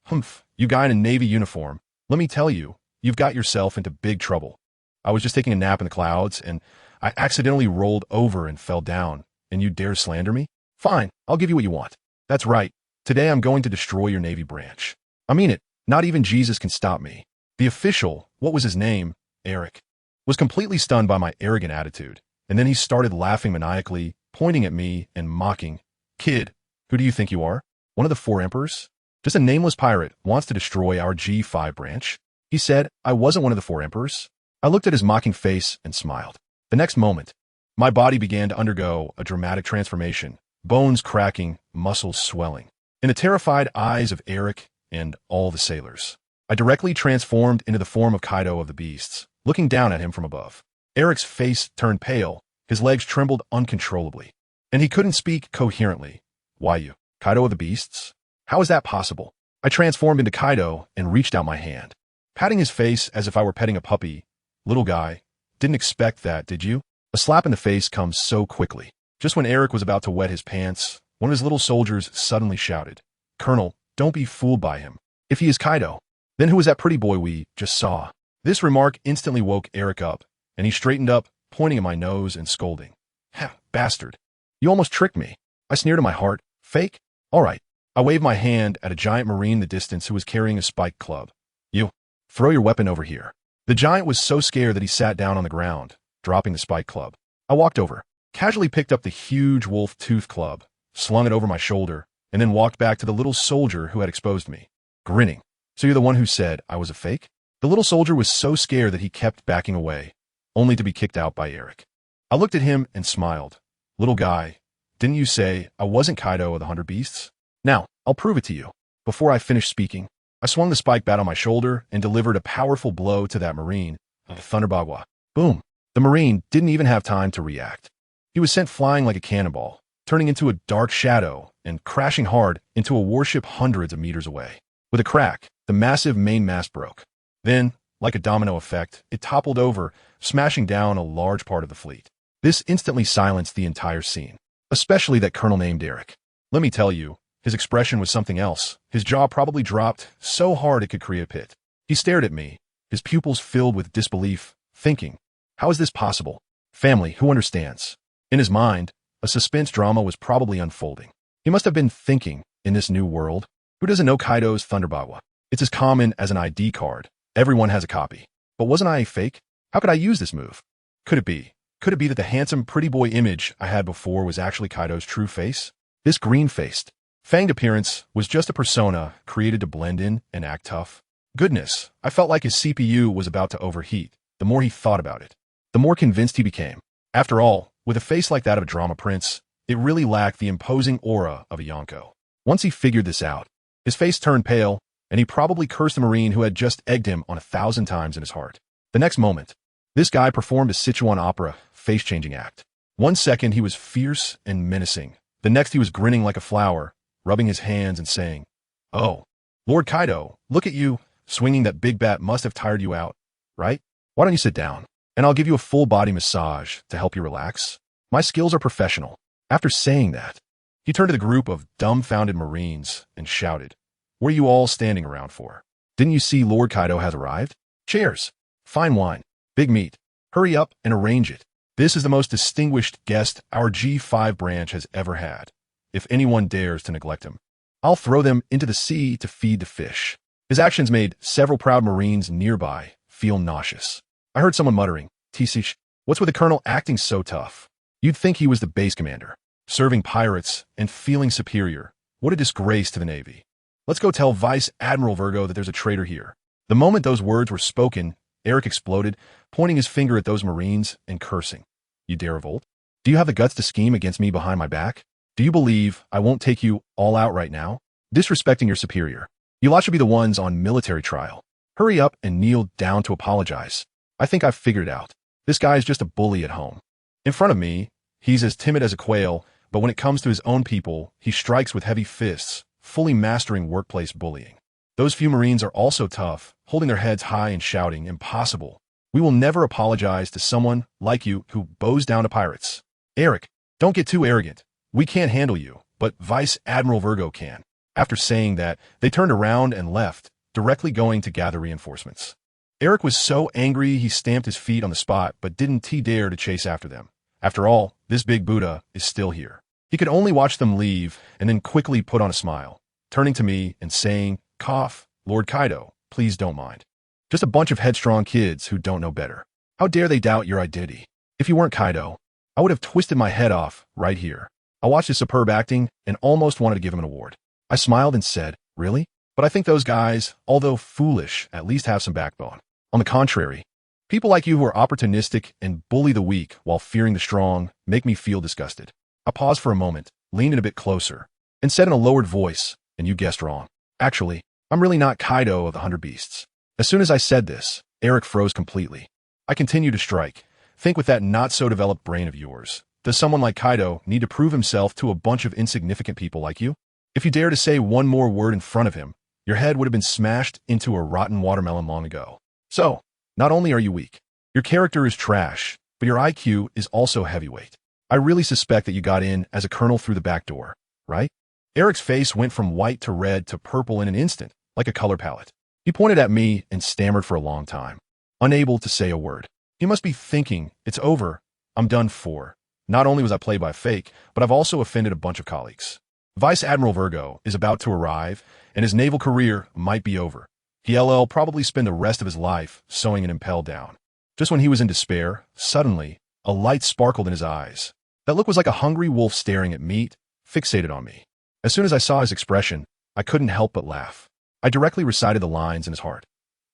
Humph, you guy in a Navy uniform, let me tell you, you've got yourself into big trouble. I was just taking a nap in the clouds, and I accidentally rolled over and fell down, and you dare slander me? Fine, I'll give you what you want. That's right, today I'm going to destroy your Navy branch. I mean it, not even Jesus can stop me. The official, what was his name, Eric, was completely stunned by my arrogant attitude, and then he started laughing maniacally, pointing at me and mocking. Kid, who do you think you are? One of the 4 emperors? Just a nameless pirate wants to destroy our G5 branch. He said I wasn't one of the 4 emperors. I looked at his mocking face and smiled. The next moment, my body began to undergo a dramatic transformation, bones cracking, muscles swelling. In the terrified eyes of Eric and all the sailors, I directly transformed into the form of Kaido of the Beasts, looking down at him from above. Eric's face turned pale, his legs trembled uncontrollably, and he couldn't speak coherently. Why you, Kaido of the Beasts? How is that possible? I transformed into Kaido and reached out my hand, patting his face as if I were petting a puppy. Little guy, didn't expect that, did you? A slap in the face comes so quickly. Just when Eric was about to wet his pants, one of his little soldiers suddenly shouted, Colonel, don't be fooled by him. If he is Kaido, then who is that pretty boy we just saw? This remark instantly woke Eric up, and he straightened up, pointing at my nose and scolding. Ha, bastard. You almost tricked me. I sneered in my heart. Fake? All right. I waved my hand at a giant marine in the distance who was carrying a spiked club. You, throw your weapon over here. The giant was so scared that he sat down on the ground, dropping the spiked club. I walked over, casually picked up the huge wolf-tooth club, slung it over my shoulder, and then walked back to the little soldier who had exposed me, grinning. So you're the one who said I was a fake? The little soldier was so scared that he kept backing away, only to be kicked out by Eric. I looked at him and smiled. Little guy, didn't you say I wasn't Kaido of the 100 Beasts? Now, I'll prove it to you. Before I finished speaking, I swung the spike bat on my shoulder and delivered a powerful blow to that Marine, Thunderbagua. Boom. The Marine didn't even have time to react. He was sent flying like a cannonball, turning into a dark shadow and crashing hard into a warship hundreds of meters away. With a crack, the massive main mast broke. Then, like a domino effect, it toppled over, smashing down a large part of the fleet. This instantly silenced the entire scene, especially that colonel named Eric. Let me tell you, his expression was something else. His jaw probably dropped so hard it could create a pit. He stared at me, his pupils filled with disbelief, thinking, how is this possible? Family, who understands? In his mind, a suspense drama was probably unfolding. He must have been thinking, in this new world, who doesn't know Kaido's Thunderbagua? It's as common as an ID card. Everyone has a copy. But wasn't I a fake? How could I use this move? Could it be? Could it be that the handsome, pretty boy image I had before was actually Kaido's true face? This green-faced, fanged appearance was just a persona created to blend in and act tough. Goodness, I felt like his CPU was about to overheat. The more he thought about it, the more convinced he became. After all, with a face like that of a drama prince, it really lacked the imposing aura of a Yonko. Once he figured this out, his face turned pale, and he probably cursed the Marine who had just egged him on 1,000 times in his heart. The next moment, this guy performed a Sichuan opera face-changing act. 1 second he was fierce and menacing. The next he was grinning like a flower, rubbing his hands and saying, "Oh, Lord Kaido, look at you. Swinging that big bat must have tired you out, right? Why don't you sit down, and I'll give you a full-body massage to help you relax? My skills are professional." After saying that, he turned to the group of dumbfounded Marines and shouted, "What are you all standing around for? Didn't you see Lord Kaido has arrived? Chairs, fine wine, big meat. Hurry up and arrange it. This is the most distinguished guest our G5 branch has ever had. If anyone dares to neglect him, I'll throw them into the sea to feed the fish." His actions made several proud Marines nearby feel nauseous. I heard someone muttering, "Tisish, what's with the colonel acting so tough? You'd think he was the base commander, serving pirates and feeling superior. What a disgrace to the Navy. Let's go tell Vice Admiral Virgo that there's a traitor here." The moment those words were spoken, Eric exploded, pointing his finger at those Marines and cursing. "You dare revolt? Do you have the guts to scheme against me behind my back? Do you believe I won't take you all out right now? Disrespecting your superior. You lot should be the ones on military trial. Hurry up and kneel down to apologize. I think I've figured it out. This guy is just a bully at home. In front of me, he's as timid as a quail, but when it comes to his own people, he strikes with heavy fists, fully mastering workplace bullying. Those few Marines are also tough, holding their heads high and shouting, 'Impossible. We will never apologize to someone like you who bows down to pirates. Eric, don't get too arrogant. We can't handle you, but Vice Admiral Virgo can." After saying that, they turned around and left, directly going to gather reinforcements. Eric was so angry he stamped his feet on the spot, but didn't dare to chase after them. After all, this big Buddha is still here. He could only watch them leave and then quickly put on a smile, turning to me and saying, "Cough, Lord Kaido, please don't mind. Just a bunch of headstrong kids who don't know better. How dare they doubt your identity? If you weren't Kaido, I would have twisted my head off right here." I watched his superb acting and almost wanted to give him an award. I smiled and said, "Really? But I think those guys, although foolish, at least have some backbone. On the contrary, people like you who are opportunistic and bully the weak while fearing the strong make me feel disgusted." I paused for a moment, leaned in a bit closer, and said in a lowered voice, "And you guessed wrong. Actually, I'm really not Kaido of the 100 Beasts." As soon as I said this, Eric froze completely. I continued to strike. "Think with that not-so-developed brain of yours. Does someone like Kaido need to prove himself to a bunch of insignificant people like you? If you dare to say one more word in front of him, your head would have been smashed into a rotten watermelon long ago. So, not only are you weak, your character is trash, but your IQ is also heavyweight. I really suspect that you got in as a colonel through the back door, right?" Eric's face went from white to red to purple in an instant, like a color palette. He pointed at me and stammered for a long time, unable to say a word. He must be thinking, "It's over. I'm done for. Not only was I played by a fake, but I've also offended a bunch of colleagues." Vice Admiral Virgo is about to arrive, and his naval career might be over. He'll probably spend the rest of his life sewing an impel down. Just when he was in despair, suddenly, a light sparkled in his eyes. That look was like a hungry wolf staring at meat, fixated on me. As soon as I saw his expression, I couldn't help but laugh. I directly recited the lines in his heart.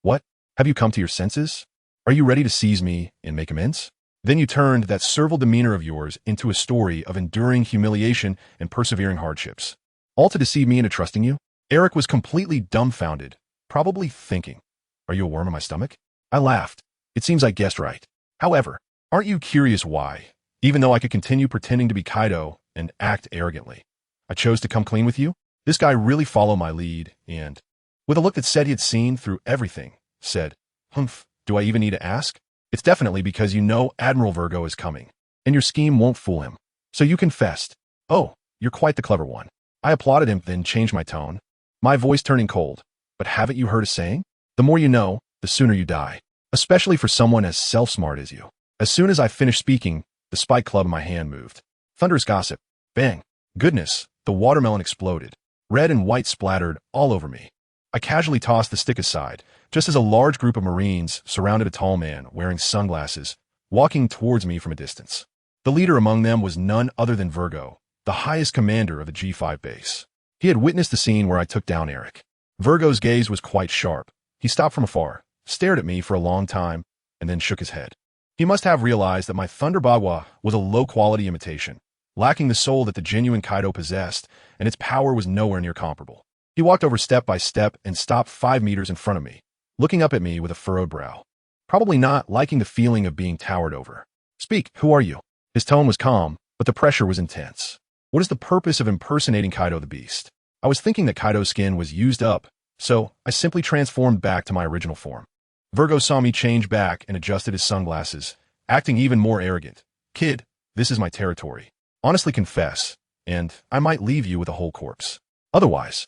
"What? Have you come to your senses? Are you ready to seize me and make amends? Then you turned that servile demeanor of yours into a story of enduring humiliation and persevering hardships. All to deceive me into trusting you? Eric was completely dumbfounded, probably thinking, are you a worm in my stomach? I laughed. It seems I guessed right. However, aren't you curious why, even though I could continue pretending to be Kaido and act arrogantly, I chose to come clean with you? This guy really followed my lead and, with a look that said he had seen through everything, said, Humph, do I even need to ask? It's definitely because you know Admiral Virgo is coming, and your scheme won't fool him. So you confessed. Oh, you're quite the clever one. I applauded him, then changed my tone, my voice turning cold. But haven't you heard a saying? The more you know, the sooner you die. Especially for someone as self-smart as you. As soon as I finished speaking, the spike club in my hand moved. Thunderous gossip. Bang. Goodness, the watermelon exploded. Red and white splattered all over me. I casually tossed the stick aside, just as a large group of Marines surrounded a tall man wearing sunglasses, walking towards me from a distance. The leader among them was none other than Virgo, the highest commander of the G5 base. He had witnessed the scene where I took down Eric. Virgo's gaze was quite sharp. He stopped from afar, stared at me for a long time, and then shook his head. He must have realized that my Thunder Bagua was a low-quality imitation, lacking the soul that the genuine Kaido possessed, and its power was nowhere near comparable. He walked over step by step and stopped 5 meters in front of me, looking up at me with a furrowed brow, probably not liking the feeling of being towered over. Speak, who are you? His tone was calm, but the pressure was intense. What is the purpose of impersonating Kaido the Beast? I was thinking that Kaido's skin was used up, so I simply transformed back to my original form. Virgo saw me change back and adjusted his sunglasses, acting even more arrogant. Kid, this is my territory. Honestly confess, and I might leave you with a whole corpse. Otherwise,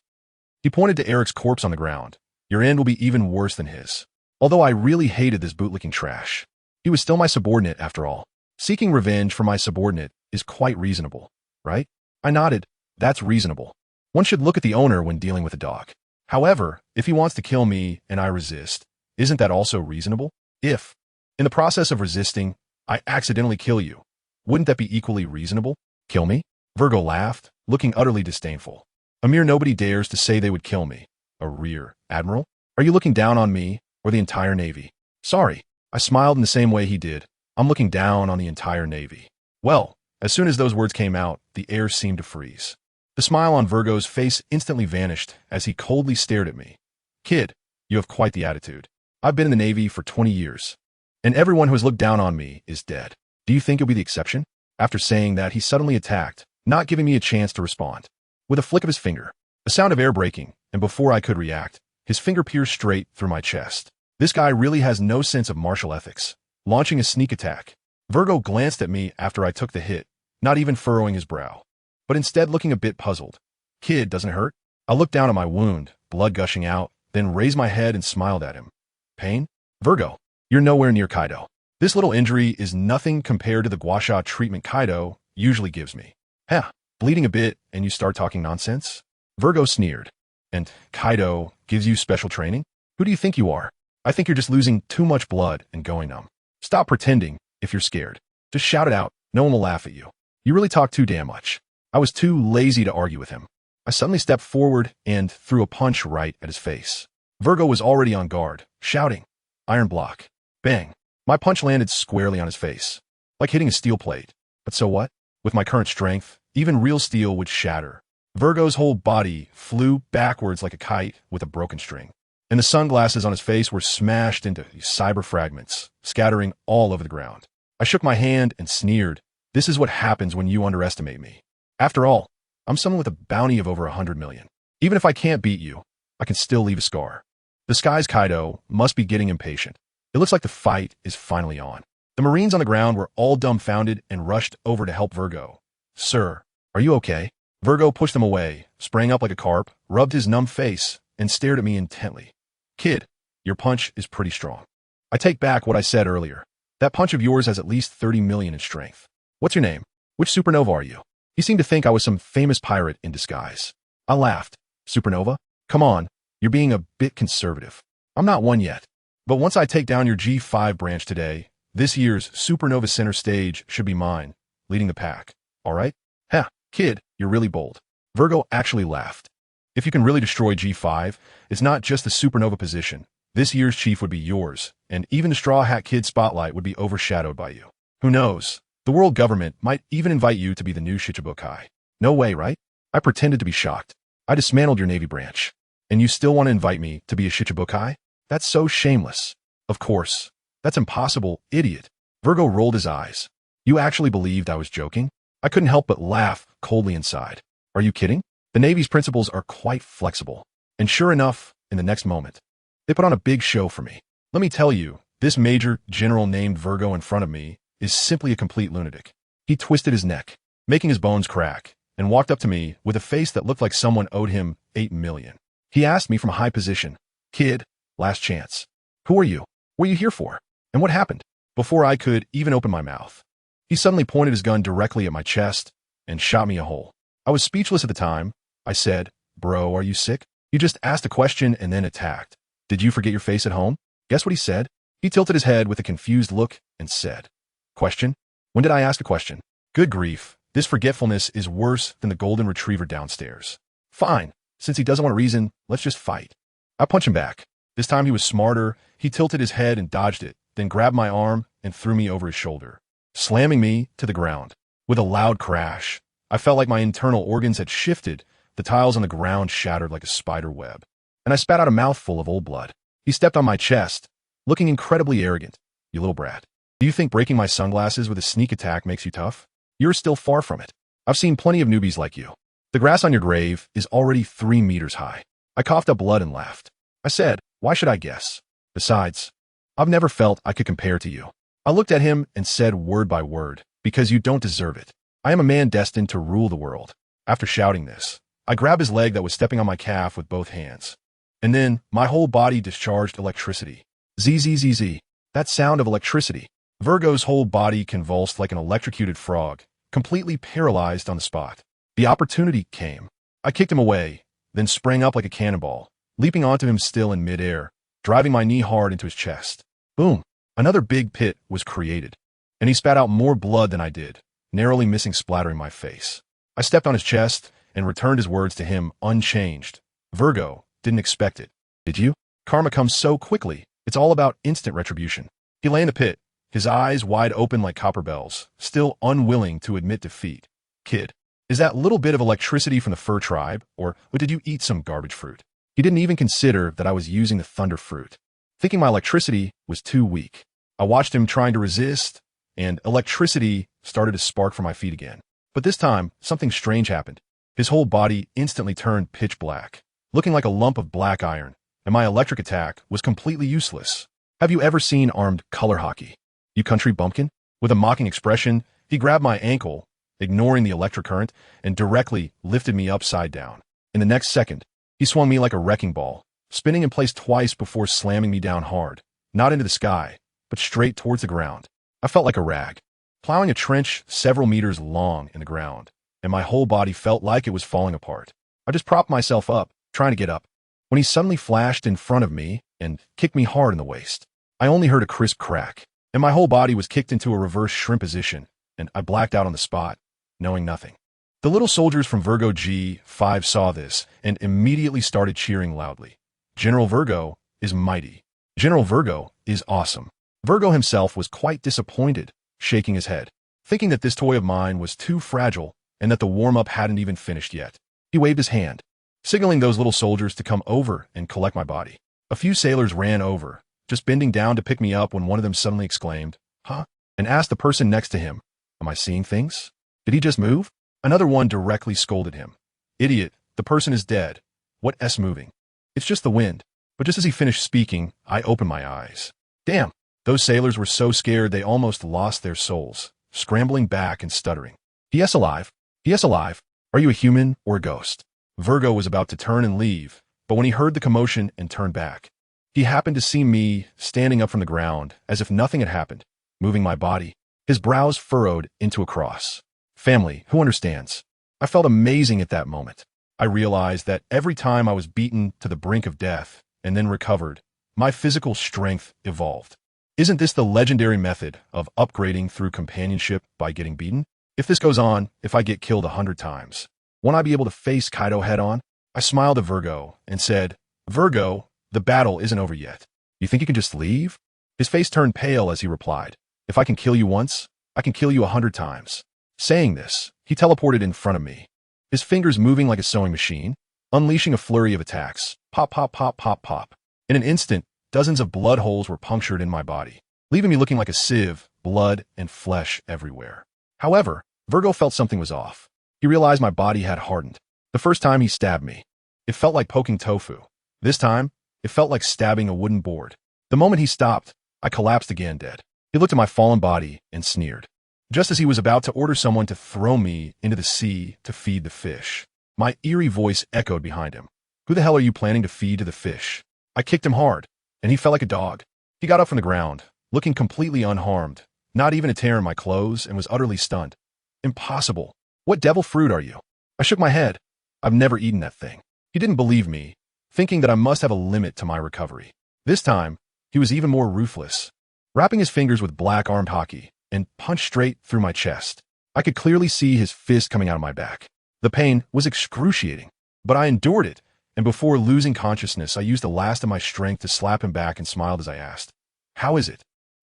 he pointed to Eric's corpse on the ground. Your end will be even worse than his. Although I really hated this bootlicking trash, he was still my subordinate after all. Seeking revenge for my subordinate is quite reasonable, right? I nodded. That's reasonable. One should look at the owner when dealing with a dog. However, if he wants to kill me and I resist, isn't that also reasonable? If, in the process of resisting, I accidentally kill you, wouldn't that be equally reasonable? Kill me? Virgo laughed, looking utterly disdainful. A mere nobody dares to say they would kill me. A rear admiral? Are you looking down on me or the entire Navy? Sorry, I smiled in the same way he did. I'm looking down on the entire Navy. Well, as soon as those words came out, the air seemed to freeze. The smile on Virgo's face instantly vanished as he coldly stared at me. Kid, you have quite the attitude. I've been in the Navy for 20 years, and everyone who has looked down on me is dead. Do you think you'll be the exception? After saying that, he suddenly attacked, not giving me a chance to respond. With a flick of his finger, a sound of air breaking, and before I could react, his finger pierced straight through my chest. This guy really has no sense of martial ethics. Launching a sneak attack. Virgo glanced at me after I took the hit, not even furrowing his brow, but instead looking a bit puzzled. Kid, doesn't it hurt? I looked down at my wound, blood gushing out, then raised my head and smiled at him. Pain? Virgo, you're nowhere near Kaido. This little injury is nothing compared to the gua sha treatment Kaido usually gives me. Heh, bleeding a bit and you start talking nonsense? Virgo sneered. And Kaido gives you special training? Who do you think you are? I think you're just losing too much blood and going numb. Stop pretending if you're scared. Just shout it out. No one will laugh at you. You really talk too damn much. I was too lazy to argue with him. I suddenly stepped forward and threw a punch right at his face. Virgo was already on guard, shouting, Iron block. Bang. My punch landed squarely on his face, like hitting a steel plate. But so what? With my current strength, even real steel would shatter. Virgo's whole body flew backwards like a kite with a broken string, and the sunglasses on his face were smashed into cyber fragments, scattering all over the ground. I shook my hand and sneered. This is what happens when you underestimate me. After all, I'm someone with a bounty of over 100 million. Even if I can't beat you, I can still leave a scar. The Sky's Kaido must be getting impatient. It looks like the fight is finally on. The Marines on the ground were all dumbfounded and rushed over to help Virgo. Sir, are you okay? Virgo pushed them away, sprang up like a carp, rubbed his numb face, and stared at me intently. Kid, your punch is pretty strong. I take back what I said earlier. That punch of yours has at least 30 million in strength. What's your name? Which supernova are you? He seemed to think I was some famous pirate in disguise. I laughed. Supernova? Come on, you're being a bit conservative. I'm not one yet. But once I take down your G5 branch today, this year's Supernova Center stage should be mine, leading the pack. All right? Heh, kid, you're really bold. Virgo actually laughed. If you can really destroy G5, it's not just the supernova position. This year's chief would be yours, and even the Straw Hat Kid spotlight would be overshadowed by you. Who knows? The world government might even invite you to be the new Shichibukai. No way, right? I pretended to be shocked. I dismantled your Navy branch. And you still want to invite me to be a Shichibukai? That's so shameless. Of course. That's impossible, idiot. Virgo rolled his eyes. You actually believed I was joking? I couldn't help but laugh coldly inside. Are you kidding? The Navy's principles are quite flexible. And sure enough, in the next moment, they put on a big show for me. Let me tell you, this major general named Virgo in front of me is simply a complete lunatic. He twisted his neck, making his bones crack, and walked up to me with a face that looked like someone owed him 8 million. He asked me from a high position, "Kid, last chance. Who are you? What are you here for? And what happened?" Before I could even open my mouth, he suddenly pointed his gun directly at my chest and shot me a hole. I was speechless at the time. I said, "Bro, are you sick? You just asked a question and then attacked. Did you forget your face at home?" Guess what he said? He tilted his head with a confused look and said, "Question? When did I ask a question? Good grief, this forgetfulness is worse than the golden retriever downstairs. Fine, since he doesn't want a reason, let's just fight." I punched him back. This time he was smarter. He tilted his head and dodged it, then grabbed my arm and threw me over his shoulder, slamming me to the ground. With a loud crash, I felt like my internal organs had shifted. The tiles on the ground shattered like a spider web, and I spat out a mouthful of old blood. He stepped on my chest, looking incredibly arrogant. "You little brat. Do you think breaking my sunglasses with a sneak attack makes you tough? You're still far from it. I've seen plenty of newbies like you. The grass on your grave is already 3 meters high." I coughed up blood and laughed. I said, "Why should I guess? Besides, I've never felt I could compare to you." I looked at him and said word by word, "Because you don't deserve it. I am a man destined to rule the world." After shouting this, I grabbed his leg that was stepping on my calf with both hands. And then my whole body discharged electricity. Zzz. That sound of electricity. Virgo's whole body convulsed like an electrocuted frog, completely paralyzed on the spot. The opportunity came. I kicked him away, then sprang up like a cannonball, leaping onto him still in midair, driving my knee hard into his chest. Boom! Another big pit was created, and he spat out more blood than I did, narrowly missing splattering my face. I stepped on his chest and returned his words to him unchanged. "Virgo, didn't expect it. Did you? Karma comes so quickly. It's all about instant retribution." He lay in the pit, his eyes wide open like copper bells, still unwilling to admit defeat. "Kid, is that little bit of electricity from the fur tribe, or did you eat some garbage fruit?" He didn't even consider that I was using the thunder fruit, thinking my electricity was too weak. I watched him trying to resist, and electricity started to spark from my feet again. But this time, something strange happened. His whole body instantly turned pitch black, looking like a lump of black iron, and my electric attack was completely useless. Have you ever seen armed color hockey, you country bumpkin? With a mocking expression, he grabbed my ankle, ignoring the electric current, and directly lifted me upside down. In the next second, he swung me like a wrecking ball, spinning in place twice before slamming me down hard, not into the sky, but straight towards the ground. I felt like a rag, plowing a trench several meters long in the ground, and my whole body felt like it was falling apart. I just propped myself up, trying to get up, when he suddenly flashed in front of me and kicked me hard in the waist. I only heard a crisp crack, and my whole body was kicked into a reverse shrimp position, and I blacked out on the spot, knowing nothing. The little soldiers from Virgo G5 saw this and immediately started cheering loudly. General Virgo is mighty. General Virgo is awesome. Virgo himself was quite disappointed, shaking his head, thinking that this toy of mine was too fragile and that the warm-up hadn't even finished yet. He waved his hand, signaling those little soldiers to come over and collect my body. A few sailors ran over, just bending down to pick me up when one of them suddenly exclaimed, "Huh?" and asked the person next to him, "Am I seeing things? Did he just move?" Another one directly scolded him. "Idiot, the person is dead. What S moving? It's just the wind." But just as he finished speaking, I opened my eyes. Damn, those sailors were so scared they almost lost their souls, scrambling back and stuttering. "P.S. alive. P.S. alive. Are you a human or a ghost?" Virgo was about to turn and leave, but when he heard the commotion and turned back, he happened to see me standing up from the ground as if nothing had happened, moving my body, his brows furrowed into a cross. Family, who understands? I felt amazing at that moment. I realized that every time I was beaten to the brink of death and then recovered, my physical strength evolved. Isn't this the legendary method of upgrading through companionship by getting beaten? If this goes on, if I get killed 100 times, won't I be able to face Kaido head on? I smiled at Virgo and said, "Virgo, the battle isn't over yet. You think you can just leave? His face turned pale as he replied, if I can kill you once, I can kill you 100 times. Saying this, he teleported in front of me, his fingers moving like a sewing machine, unleashing a flurry of attacks. Pop, pop, pop, pop, pop. In an instant, dozens of blood holes were punctured in my body, leaving me looking like a sieve, blood and flesh everywhere. However, Virgo felt something was off. He realized my body had hardened. The first time he stabbed me, it felt like poking tofu. This time, it felt like stabbing a wooden board. The moment he stopped, I collapsed again dead. He looked at my fallen body and sneered, just as he was about to order someone to throw me into the sea to feed the fish. My eerie voice echoed behind him. Who the hell are you planning to feed to the fish? I kicked him hard, and he fell like a dog. He got up from the ground, looking completely unharmed, not even a tear in my clothes, and was utterly stunned. Impossible. What devil fruit are you? I shook my head. I've never eaten that thing. He didn't believe me, thinking that I must have a limit to my recovery. This time, he was even more ruthless, wrapping his fingers with black armed hockey and punched straight through my chest. I could clearly see his fist coming out of my back. The pain was excruciating, but I endured it, and before losing consciousness, I used the last of my strength to slap him back and smiled as I asked, how is it?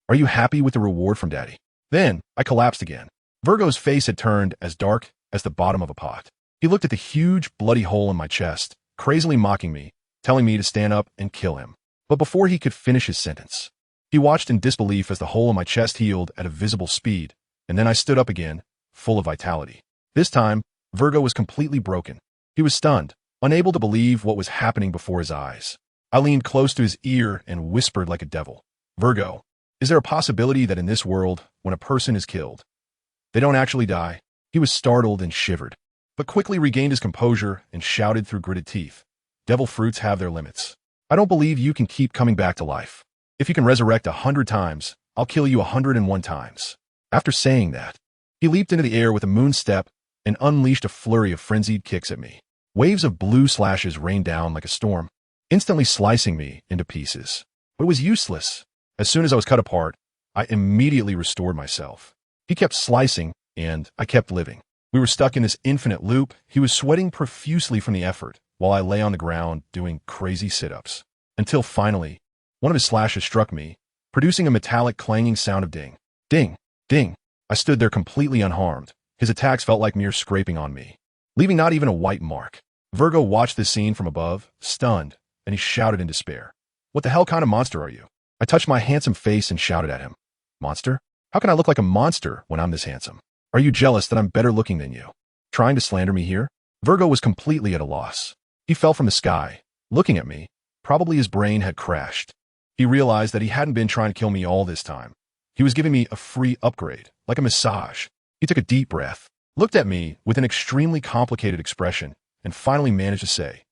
Are you happy with the reward from Daddy? Then, I collapsed again. Virgo's face had turned as dark as the bottom of a pot. He looked at the huge, bloody hole in my chest, crazily mocking me, telling me to stand up and kill him. But before he could finish his sentence, he watched in disbelief as the hole in my chest healed at a visible speed, and then I stood up again, full of vitality. This time, Virgo was completely broken. He was stunned, unable to believe what was happening before his eyes. I leaned close to his ear and whispered like a devil, Virgo, is there a possibility that in this world, when a person is killed, they don't actually die? He was startled and shivered, but quickly regained his composure and shouted through gritted teeth, devil fruits have their limits. I don't believe you can keep coming back to life. If you can resurrect 100 times, I'll kill you 101 times. After saying that, he leaped into the air with a moon step and unleashed a flurry of frenzied kicks at me. Waves of blue slashes rained down like a storm, instantly slicing me into pieces. But it was useless. As soon as I was cut apart, I immediately restored myself. He kept slicing, and I kept living. We were stuck in this infinite loop. He was sweating profusely from the effort, while I lay on the ground doing crazy sit-ups. Until finally, one of his slashes struck me, producing a metallic clanging sound of ding. Ding, ding. I stood there completely unharmed. His attacks felt like mere scraping on me, leaving not even a white mark. Virgo watched this scene from above, stunned, and he shouted in despair, what the hell kind of monster are you? I touched my handsome face and shouted at him, monster? How can I look like a monster when I'm this handsome? Are you jealous that I'm better looking than you? Trying to slander me here? Virgo was completely at a loss. He fell from the sky, looking at me. Probably his brain had crashed. He realized that he hadn't been trying to kill me all this time. He was giving me a free upgrade, like a massage. He took a deep breath, looked at me with an extremely complicated expression, and finally managed to say,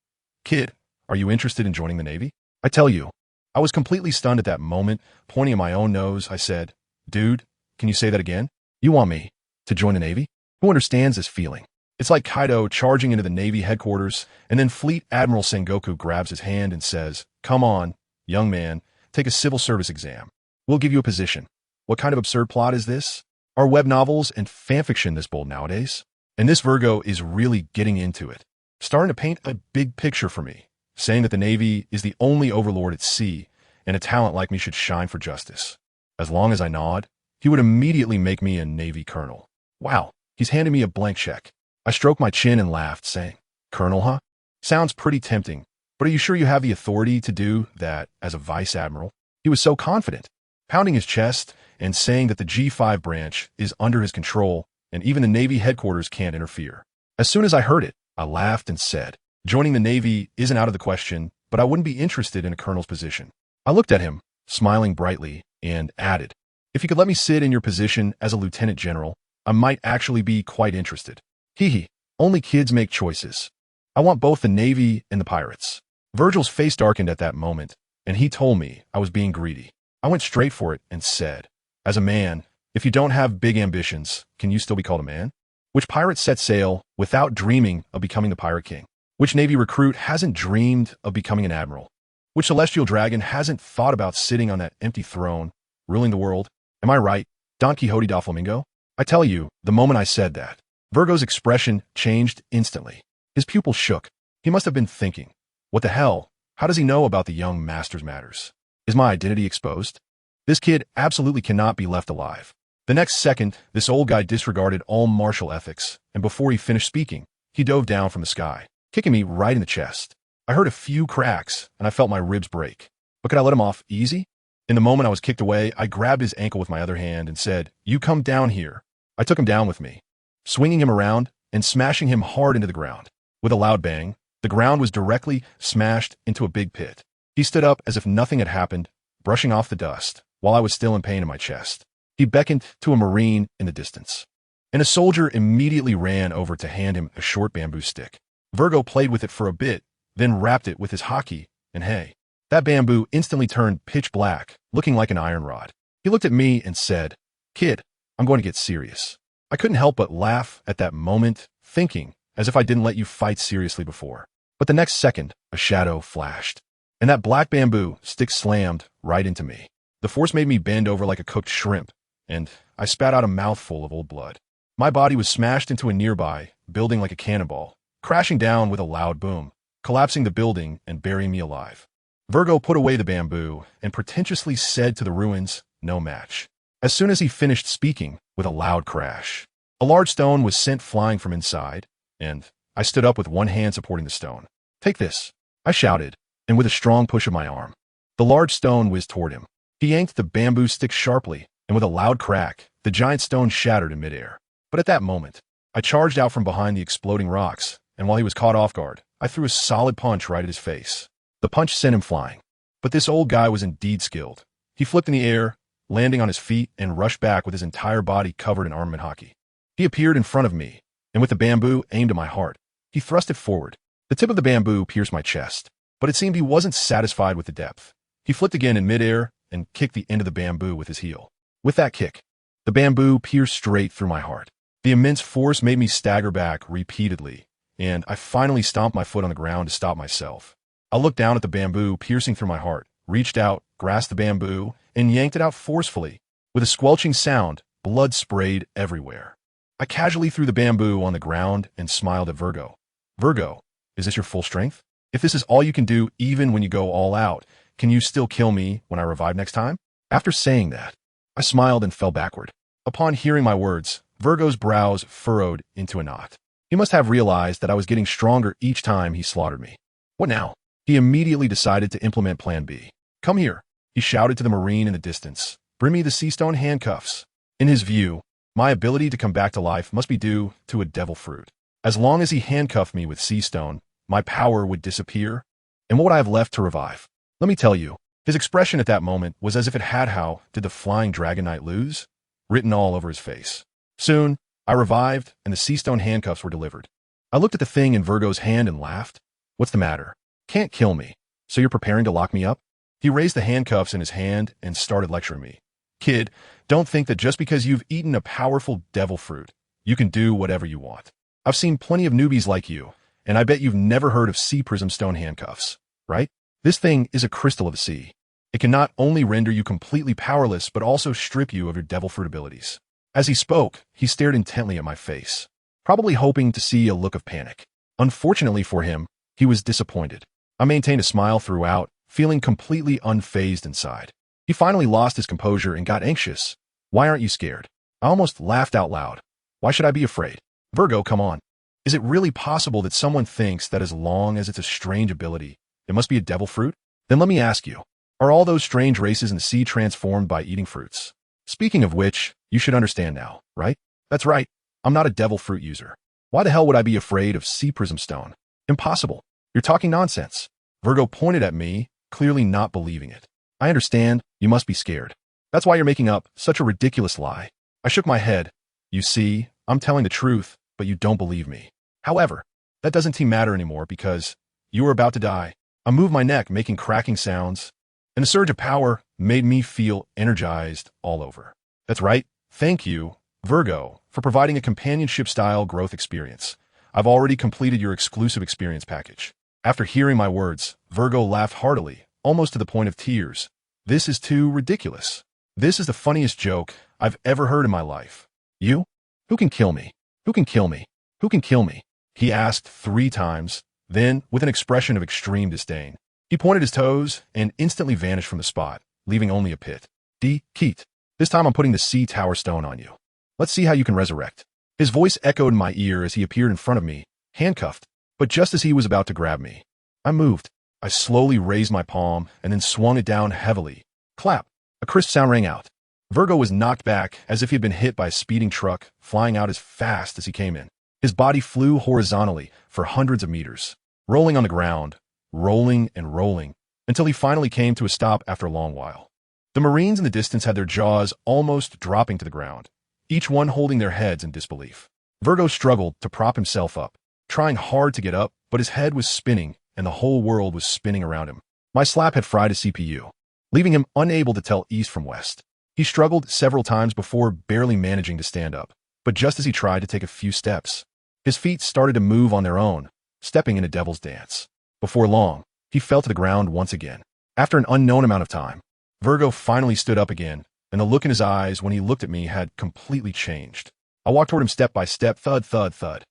kid, are you interested in joining the Navy? I tell you, I was completely stunned at that moment. Pointing at my own nose, I said, dude, can you say that again? You want me to join the Navy? Who understands this feeling? It's like Kaido charging into the Navy headquarters, and then Fleet Admiral Sengoku grabs his hand and says, come on, young man, take a civil service exam. We'll give you a position. What kind of absurd plot is this? Are web novels and fanfiction this bold nowadays? And this Virgo is really getting into it, starting to paint a big picture for me, saying that the Navy is the only overlord at sea, and a talent like me should shine for justice. As long as I nod, he would immediately make me a Navy colonel. Wow, he's handing me a blank check. I stroked my chin and laughed, saying, colonel, huh? Sounds pretty tempting, but are you sure you have the authority to do that as a vice admiral? He was so confident, pounding his chest and saying that the G5 branch is under his control and even the Navy headquarters can't interfere. As soon as I heard it, I laughed and said, joining the Navy isn't out of the question, but I wouldn't be interested in a colonel's position. I looked at him, smiling brightly, and added, if you could let me sit in your position as a lieutenant general, I might actually be quite interested. Hee hee, only kids make choices. I want both the Navy and the pirates. Virgil's face darkened at that moment, and he told me I was being greedy. I went straight for it and said, as a man, if you don't have big ambitions, can you still be called a man? Which pirate set sail without dreaming of becoming the pirate king? Which Navy recruit hasn't dreamed of becoming an admiral? Which celestial dragon hasn't thought about sitting on that empty throne, ruling the world? Am I right, Don Quixote da Flamingo? I tell you, the moment I said that, Virgo's expression changed instantly. His pupils shook. He must have been thinking, what the hell? How does he know about the young master's matters? Is my identity exposed? This kid absolutely cannot be left alive. The next second, this old guy disregarded all martial ethics, and before he finished speaking, he dove down from the sky, kicking me right in the chest. I heard a few cracks, and I felt my ribs break. But could I let him off easy? In the moment I was kicked away, I grabbed his ankle with my other hand and said, "You come down here." I took him down with me, swinging him around and smashing him hard into the ground. With a loud bang, the ground was directly smashed into a big pit. He stood up as if nothing had happened, brushing off the dust, while I was still in pain in my chest. He beckoned to a Marine in the distance, and a soldier immediately ran over to hand him a short bamboo stick. Virgo played with it for a bit, then wrapped it with his hockey, and hey, that bamboo instantly turned pitch black, looking like an iron rod. He looked at me and said, "Kid, I'm going to get serious." I couldn't help but laugh at that moment, thinking, as if I didn't let you fight seriously before. But the next second, a shadow flashed, and that black bamboo stick slammed right into me. The force made me bend over like a cooked shrimp, and I spat out a mouthful of old blood. My body was smashed into a nearby building like a cannonball, crashing down with a loud boom, collapsing the building and burying me alive. Virgo put away the bamboo and pretentiously said to the ruins, "No match." As soon as he finished speaking, with a loud crash, a large stone was sent flying from inside, and I stood up with one hand supporting the stone. "Take this," I shouted, and with a strong push of my arm, the large stone whizzed toward him. He yanked the bamboo stick sharply, and with a loud crack, the giant stone shattered in midair. But at that moment, I charged out from behind the exploding rocks, and while he was caught off guard, I threw a solid punch right at his face. The punch sent him flying. But this old guy was indeed skilled. He flipped in the air, landing on his feet, and rushed back with his entire body covered in armament hockey. He appeared in front of me, and with the bamboo aimed at my heart, he thrust it forward. The tip of the bamboo pierced my chest, but it seemed he wasn't satisfied with the depth. He flipped again in midair and kicked the end of the bamboo with his heel. With that kick, the bamboo pierced straight through my heart. The immense force made me stagger back repeatedly, and I finally stomped my foot on the ground to stop myself. I looked down at the bamboo piercing through my heart, reached out, grasped the bamboo, and yanked it out forcefully. With a squelching sound, blood sprayed everywhere. I casually threw the bamboo on the ground and smiled at Virgo. "Virgo, is this your full strength? If this is all you can do even when you go all out, can you still kill me when I revive next time?" After saying that, I smiled and fell backward. Upon hearing my words, Virgo's brows furrowed into a knot. He must have realized that I was getting stronger each time he slaughtered me. What now? He immediately decided to implement Plan B. "Come here," he shouted to the Marine in the distance. "Bring me the sea stone handcuffs." In his view, my ability to come back to life must be due to a devil fruit. As long as he handcuffed me with sea stone, my power would disappear, and what would I have left to revive? Let me tell you, his expression at that moment was as if it had "How did the flying dragon knight lose?" written all over his face. Soon, I revived, and the sea stone handcuffs were delivered. I looked at the thing in Virgo's hand and laughed. "What's the matter? Can't kill me, so you're preparing to lock me up?" He raised the handcuffs in his hand and started lecturing me. "Kid, don't think that just because you've eaten a powerful devil fruit, you can do whatever you want. I've seen plenty of newbies like you, and I bet you've never heard of sea prism stone handcuffs, right? This thing is a crystal of the sea. It can not only render you completely powerless, but also strip you of your devil fruit abilities." As he spoke, he stared intently at my face, probably hoping to see a look of panic. Unfortunately for him, he was disappointed. I maintained a smile throughout, feeling completely unfazed inside. He finally lost his composure and got anxious. "Why aren't you scared?" I almost laughed out loud. "Why should I be afraid? Virgo, come on. Is it really possible that someone thinks that as long as it's a strange ability, it must be a devil fruit? Then let me ask you, are all those strange races in the sea transformed by eating fruits? Speaking of which, you should understand now, right? That's right, I'm not a devil fruit user. Why the hell would I be afraid of sea prism stone? Impossible. You're talking nonsense." Virgo pointed at me, clearly not believing it. "I understand, you must be scared. That's why you're making up such a ridiculous lie." I shook my head. "You see, I'm telling the truth, but you don't believe me. However, that doesn't seem matter anymore because you are about to die." I moved my neck, making cracking sounds, and a surge of power made me feel energized all over. "That's right. Thank you, Virgo, for providing a companionship-style growth experience. I've already completed your exclusive experience package." After hearing my words, Virgo laughed heartily, almost to the point of tears. "This is too ridiculous. This is the funniest joke I've ever heard in my life. You? Who can kill me? Who can kill me? Who can kill me?" he asked 3 times. Then, with an expression of extreme disdain, He pointed his toes and instantly vanished from the spot, leaving only a pit. Keet. This time I'm putting the sea tower stone on you. Let's see how you can resurrect. His voice echoed in my ear as he appeared in front of me, handcuffed, but just as he was about to grab me. I moved. I slowly raised my palm and then swung it down heavily. Clap. A crisp sound rang out. Virgo was knocked back as if he had been hit by a speeding truck, flying out as fast as he came in. His body flew horizontally for hundreds of meters, rolling on the ground, rolling and rolling, until he finally came to a stop after a long while. The Marines in the distance had their jaws almost dropping to the ground, each one holding their heads in disbelief. Virgo struggled to prop himself up, trying hard to get up, but his head was spinning and the whole world was spinning around him. My slap had fried his CPU, leaving him unable to tell east from west. He struggled several times before barely managing to stand up, but just as he tried to take a few steps, his feet started to move on their own, stepping in a devil's dance. Before long, he fell to the ground once again. After an unknown amount of time, Virgo finally stood up again, and the look in his eyes when he looked at me had completely changed. I walked toward him step by step, thud, thud, thud.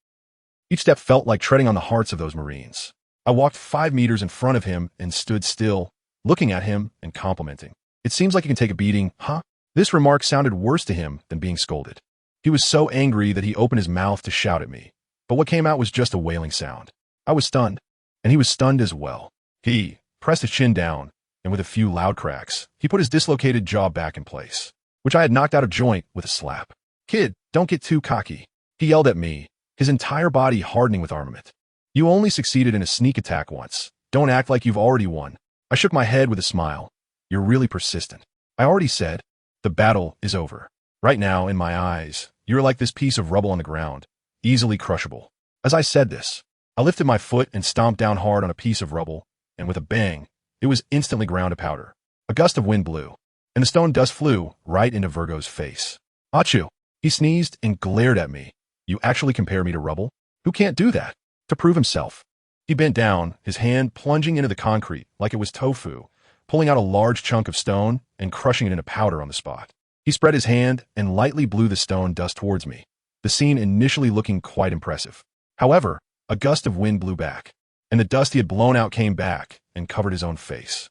Each step felt like treading on the hearts of those Marines. I walked 5 meters in front of him and stood still, looking at him and complimenting. It seems like you can take a beating, huh? This remark sounded worse to him than being scolded. He was so angry that he opened his mouth to shout at me, but what came out was just a wailing sound. I was stunned, and he was stunned as well. He pressed his chin down, and with a few loud cracks, he put his dislocated jaw back in place, which I had knocked out of joint with a slap. Kid, don't get too cocky. He yelled at me, his entire body hardening with armament. You only succeeded in a sneak attack once. Don't act like you've already won. I shook my head with a smile. You're really persistent. I already said, the battle is over. Right now, in my eyes, you're like this piece of rubble on the ground, easily crushable. As I said this, I lifted my foot and stomped down hard on a piece of rubble, and with a bang, it was instantly ground to powder. A gust of wind blew, and the stone dust flew right into Virgo's face. Achoo! He sneezed and glared at me. You actually compare me to rubble? Who can't do that? To prove himself. He bent down, his hand plunging into the concrete like it was tofu, pulling out a large chunk of stone and crushing it into powder on the spot. He spread his hand and lightly blew the stone dust towards me, the scene initially looking quite impressive. However, a gust of wind blew back, and the dust he had blown out came back and covered his own face.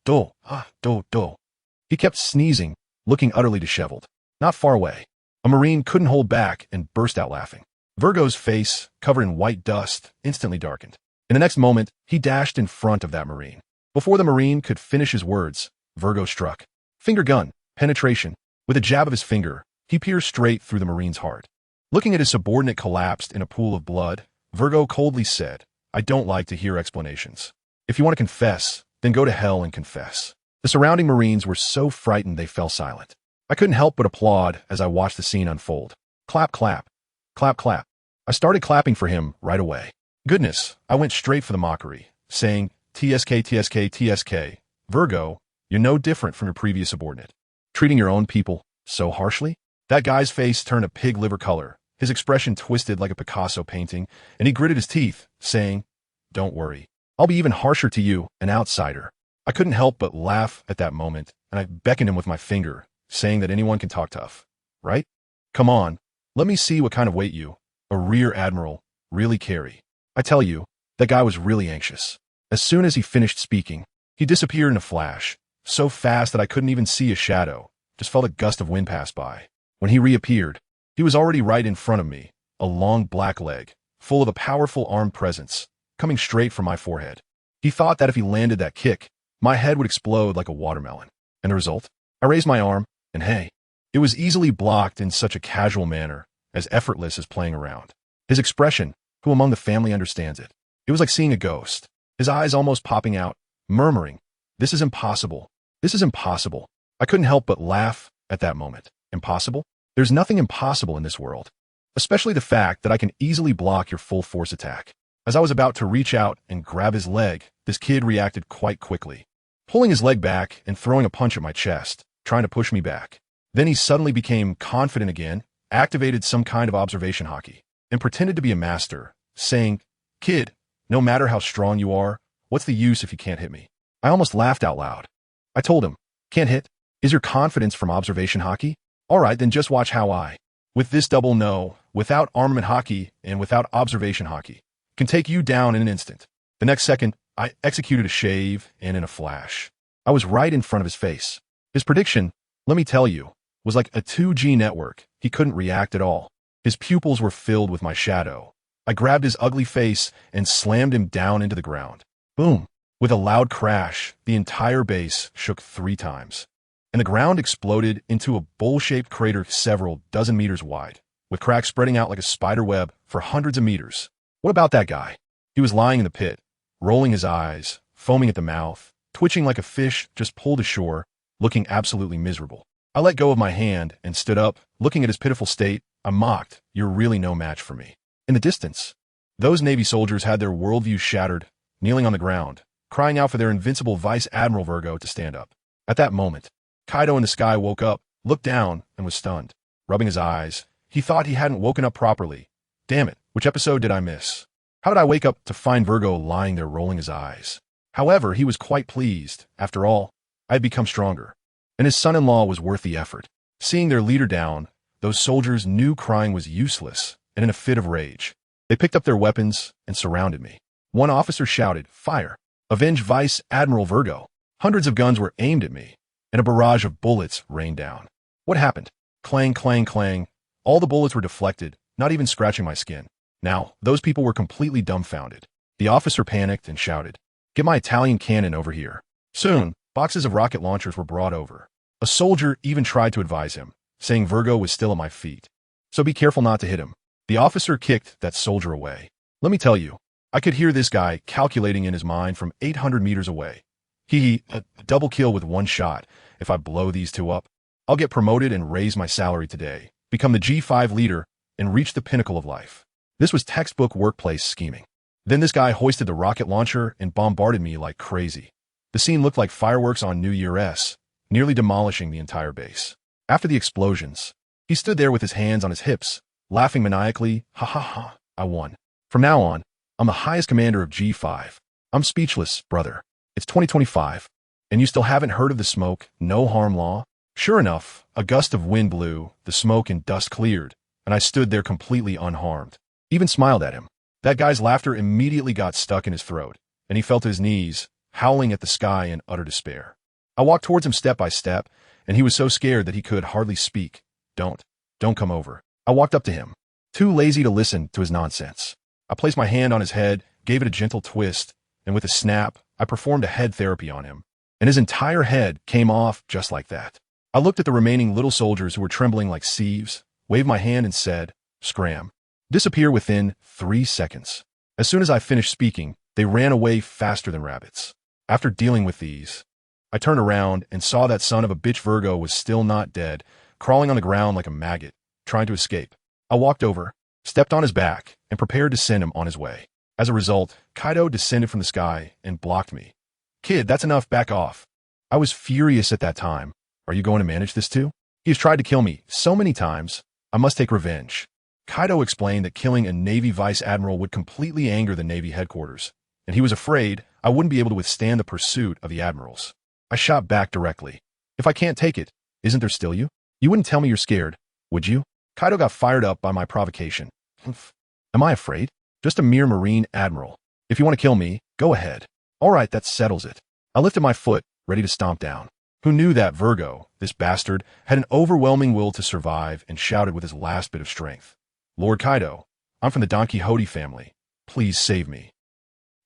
Do. He kept sneezing, looking utterly disheveled. Not far away, a Marine couldn't hold back and burst out laughing. Virgo's face, covered in white dust, instantly darkened. In the next moment, he dashed in front of that Marine. Before the Marine could finish his words, Virgo struck. Finger gun, penetration. With a jab of his finger, he pierced straight through the Marine's heart. Looking at his subordinate collapsed in a pool of blood, Virgo coldly said, I don't like to hear explanations. If you want to confess, then go to hell and confess. The surrounding Marines were so frightened they fell silent. I couldn't help but applaud as I watched the scene unfold. Clap, clap. Clap, clap. I started clapping for him right away. Goodness, I went straight for the mockery, saying, TSK, TSK, TSK. Virgo, you're no different from your previous subordinate. Treating your own people so harshly? That guy's face turned a pig liver color, his expression twisted like a Picasso painting, and he gritted his teeth, saying, Don't worry. I'll be even harsher to you, an outsider. I couldn't help but laugh at that moment, and I beckoned him with my finger, saying that anyone can talk tough, right? Come on, let me see what kind of weight you, a rear admiral, really carry. I tell you, that guy was really anxious. As soon as he finished speaking, he disappeared in a flash, so fast that I couldn't even see a shadow, just felt a gust of wind pass by. When he reappeared, he was already right in front of me, a long black leg, full of a powerful armed presence, coming straight from my forehead. He thought that if he landed that kick, my head would explode like a watermelon. And the result? I raised my arm, and hey, it was easily blocked in such a casual manner, as effortless as playing around. His expression, who among the family understands it? It was like seeing a ghost, his eyes almost popping out, murmuring, This is impossible. This is impossible. I couldn't help but laugh at that moment. Impossible? There's nothing impossible in this world, especially the fact that I can easily block your full force attack. As I was about to reach out and grab his leg, this kid reacted quite quickly, pulling his leg back and throwing a punch at my chest, trying to push me back. Then he suddenly became confident again, activated some kind of observation hockey, and pretended to be a master, saying, Kid, no matter how strong you are, what's the use if you can't hit me? I almost laughed out loud. I told him, Can't hit? Is your confidence from observation hockey? All right, then just watch how I, with this double no, without armament hockey and without observation hockey, can take you down in an instant. The next second, I executed a shave, and in a flash, I was right in front of his face. His prediction, let me tell you, was like a 2G network. He couldn't react at all. His pupils were filled with my shadow. I grabbed his ugly face and slammed him down into the ground. Boom! With a loud crash, the entire base shook 3 times, and the ground exploded into a bowl-shaped crater several dozen meters wide, with cracks spreading out like a spider web for hundreds of meters. What about that guy? He was lying in the pit, rolling his eyes, foaming at the mouth, twitching like a fish just pulled ashore, looking absolutely miserable. I let go of my hand and stood up, looking at his pitiful state. I mocked, "You're really no match for me." In the distance, those Navy soldiers had their worldview shattered, kneeling on the ground, crying out for their invincible Vice Admiral Virgo to stand up. At that moment, Kaido in the sky woke up, looked down, and was stunned. Rubbing his eyes, he thought he hadn't woken up properly. Damn it, which episode did I miss? How did I wake up to find Virgo lying there rolling his eyes? However, he was quite pleased. After all, I had become stronger, and his son-in-law was worth the effort. Seeing their leader down, those soldiers knew crying was useless, and in a fit of rage, they picked up their weapons and surrounded me. One officer shouted, "Fire! Avenge Vice Admiral Virgo!" Hundreds of guns were aimed at me, and a barrage of bullets rained down. What happened? Clang, clang, clang. All the bullets were deflected, not even scratching my skin. Now, those people were completely dumbfounded. The officer panicked and shouted, "Get my Italian cannon over here." Soon, boxes of rocket launchers were brought over. A soldier even tried to advise him, saying Virgo was still at my feet, so be careful not to hit him. The officer kicked that soldier away. Let me tell you, I could hear this guy calculating in his mind from 800 meters away. A double kill with 1 shot. If I blow these 2 up, I'll get promoted and raise my salary today, become the G5 leader, and reach the pinnacle of life. This was textbook workplace scheming. Then this guy hoisted the rocket launcher and bombarded me like crazy. The scene looked like fireworks on New Year's, nearly demolishing the entire base. After the explosions, he stood there with his hands on his hips, laughing maniacally. Ha ha ha, I won. From now on, I'm the highest commander of G5. I'm speechless, brother. It's 2025, and you still haven't heard of the smoke, no harm law? Sure enough, a gust of wind blew, the smoke and dust cleared, and I stood there completely unharmed. Even smiled at him. That guy's laughter immediately got stuck in his throat, and he fell to his knees, howling at the sky in utter despair. I walked towards him step by step, and he was so scared that he could hardly speak. Don't come over. I walked up to him, too lazy to listen to his nonsense. I placed my hand on his head, gave it a gentle twist, and with a snap, I performed a head therapy on him, and his entire head came off just like that. I looked at the remaining little soldiers who were trembling like sieves, waved my hand and said, "Scram." Disappear within 3 seconds. As soon as I finished speaking, they ran away faster than rabbits. After dealing with these, I turned around and saw that son of a bitch Virgo was still not dead, crawling on the ground like a maggot, trying to escape. I walked over, stepped on his back, and prepared to send him on his way. As a result, Kaido descended from the sky and blocked me. "Kid, that's enough, back off." I was furious at that time. Are you going to manage this too? He has tried to kill me so many times. I must take revenge. Kaido explained that killing a Navy Vice Admiral would completely anger the Navy headquarters, and he was afraid I wouldn't be able to withstand the pursuit of the admirals. I shot back directly. "If I can't take it, isn't there still you? You wouldn't tell me you're scared, would you?" Kaido got fired up by my provocation. "Am I afraid? Just a mere Marine Admiral. If you want to kill me, go ahead." "All right, that settles it." I lifted my foot, ready to stomp down. Who knew that Virgo, this bastard, had an overwhelming will to survive and shouted with his last bit of strength, "Lord Kaido, I'm from the Don Quixote family. Please save me."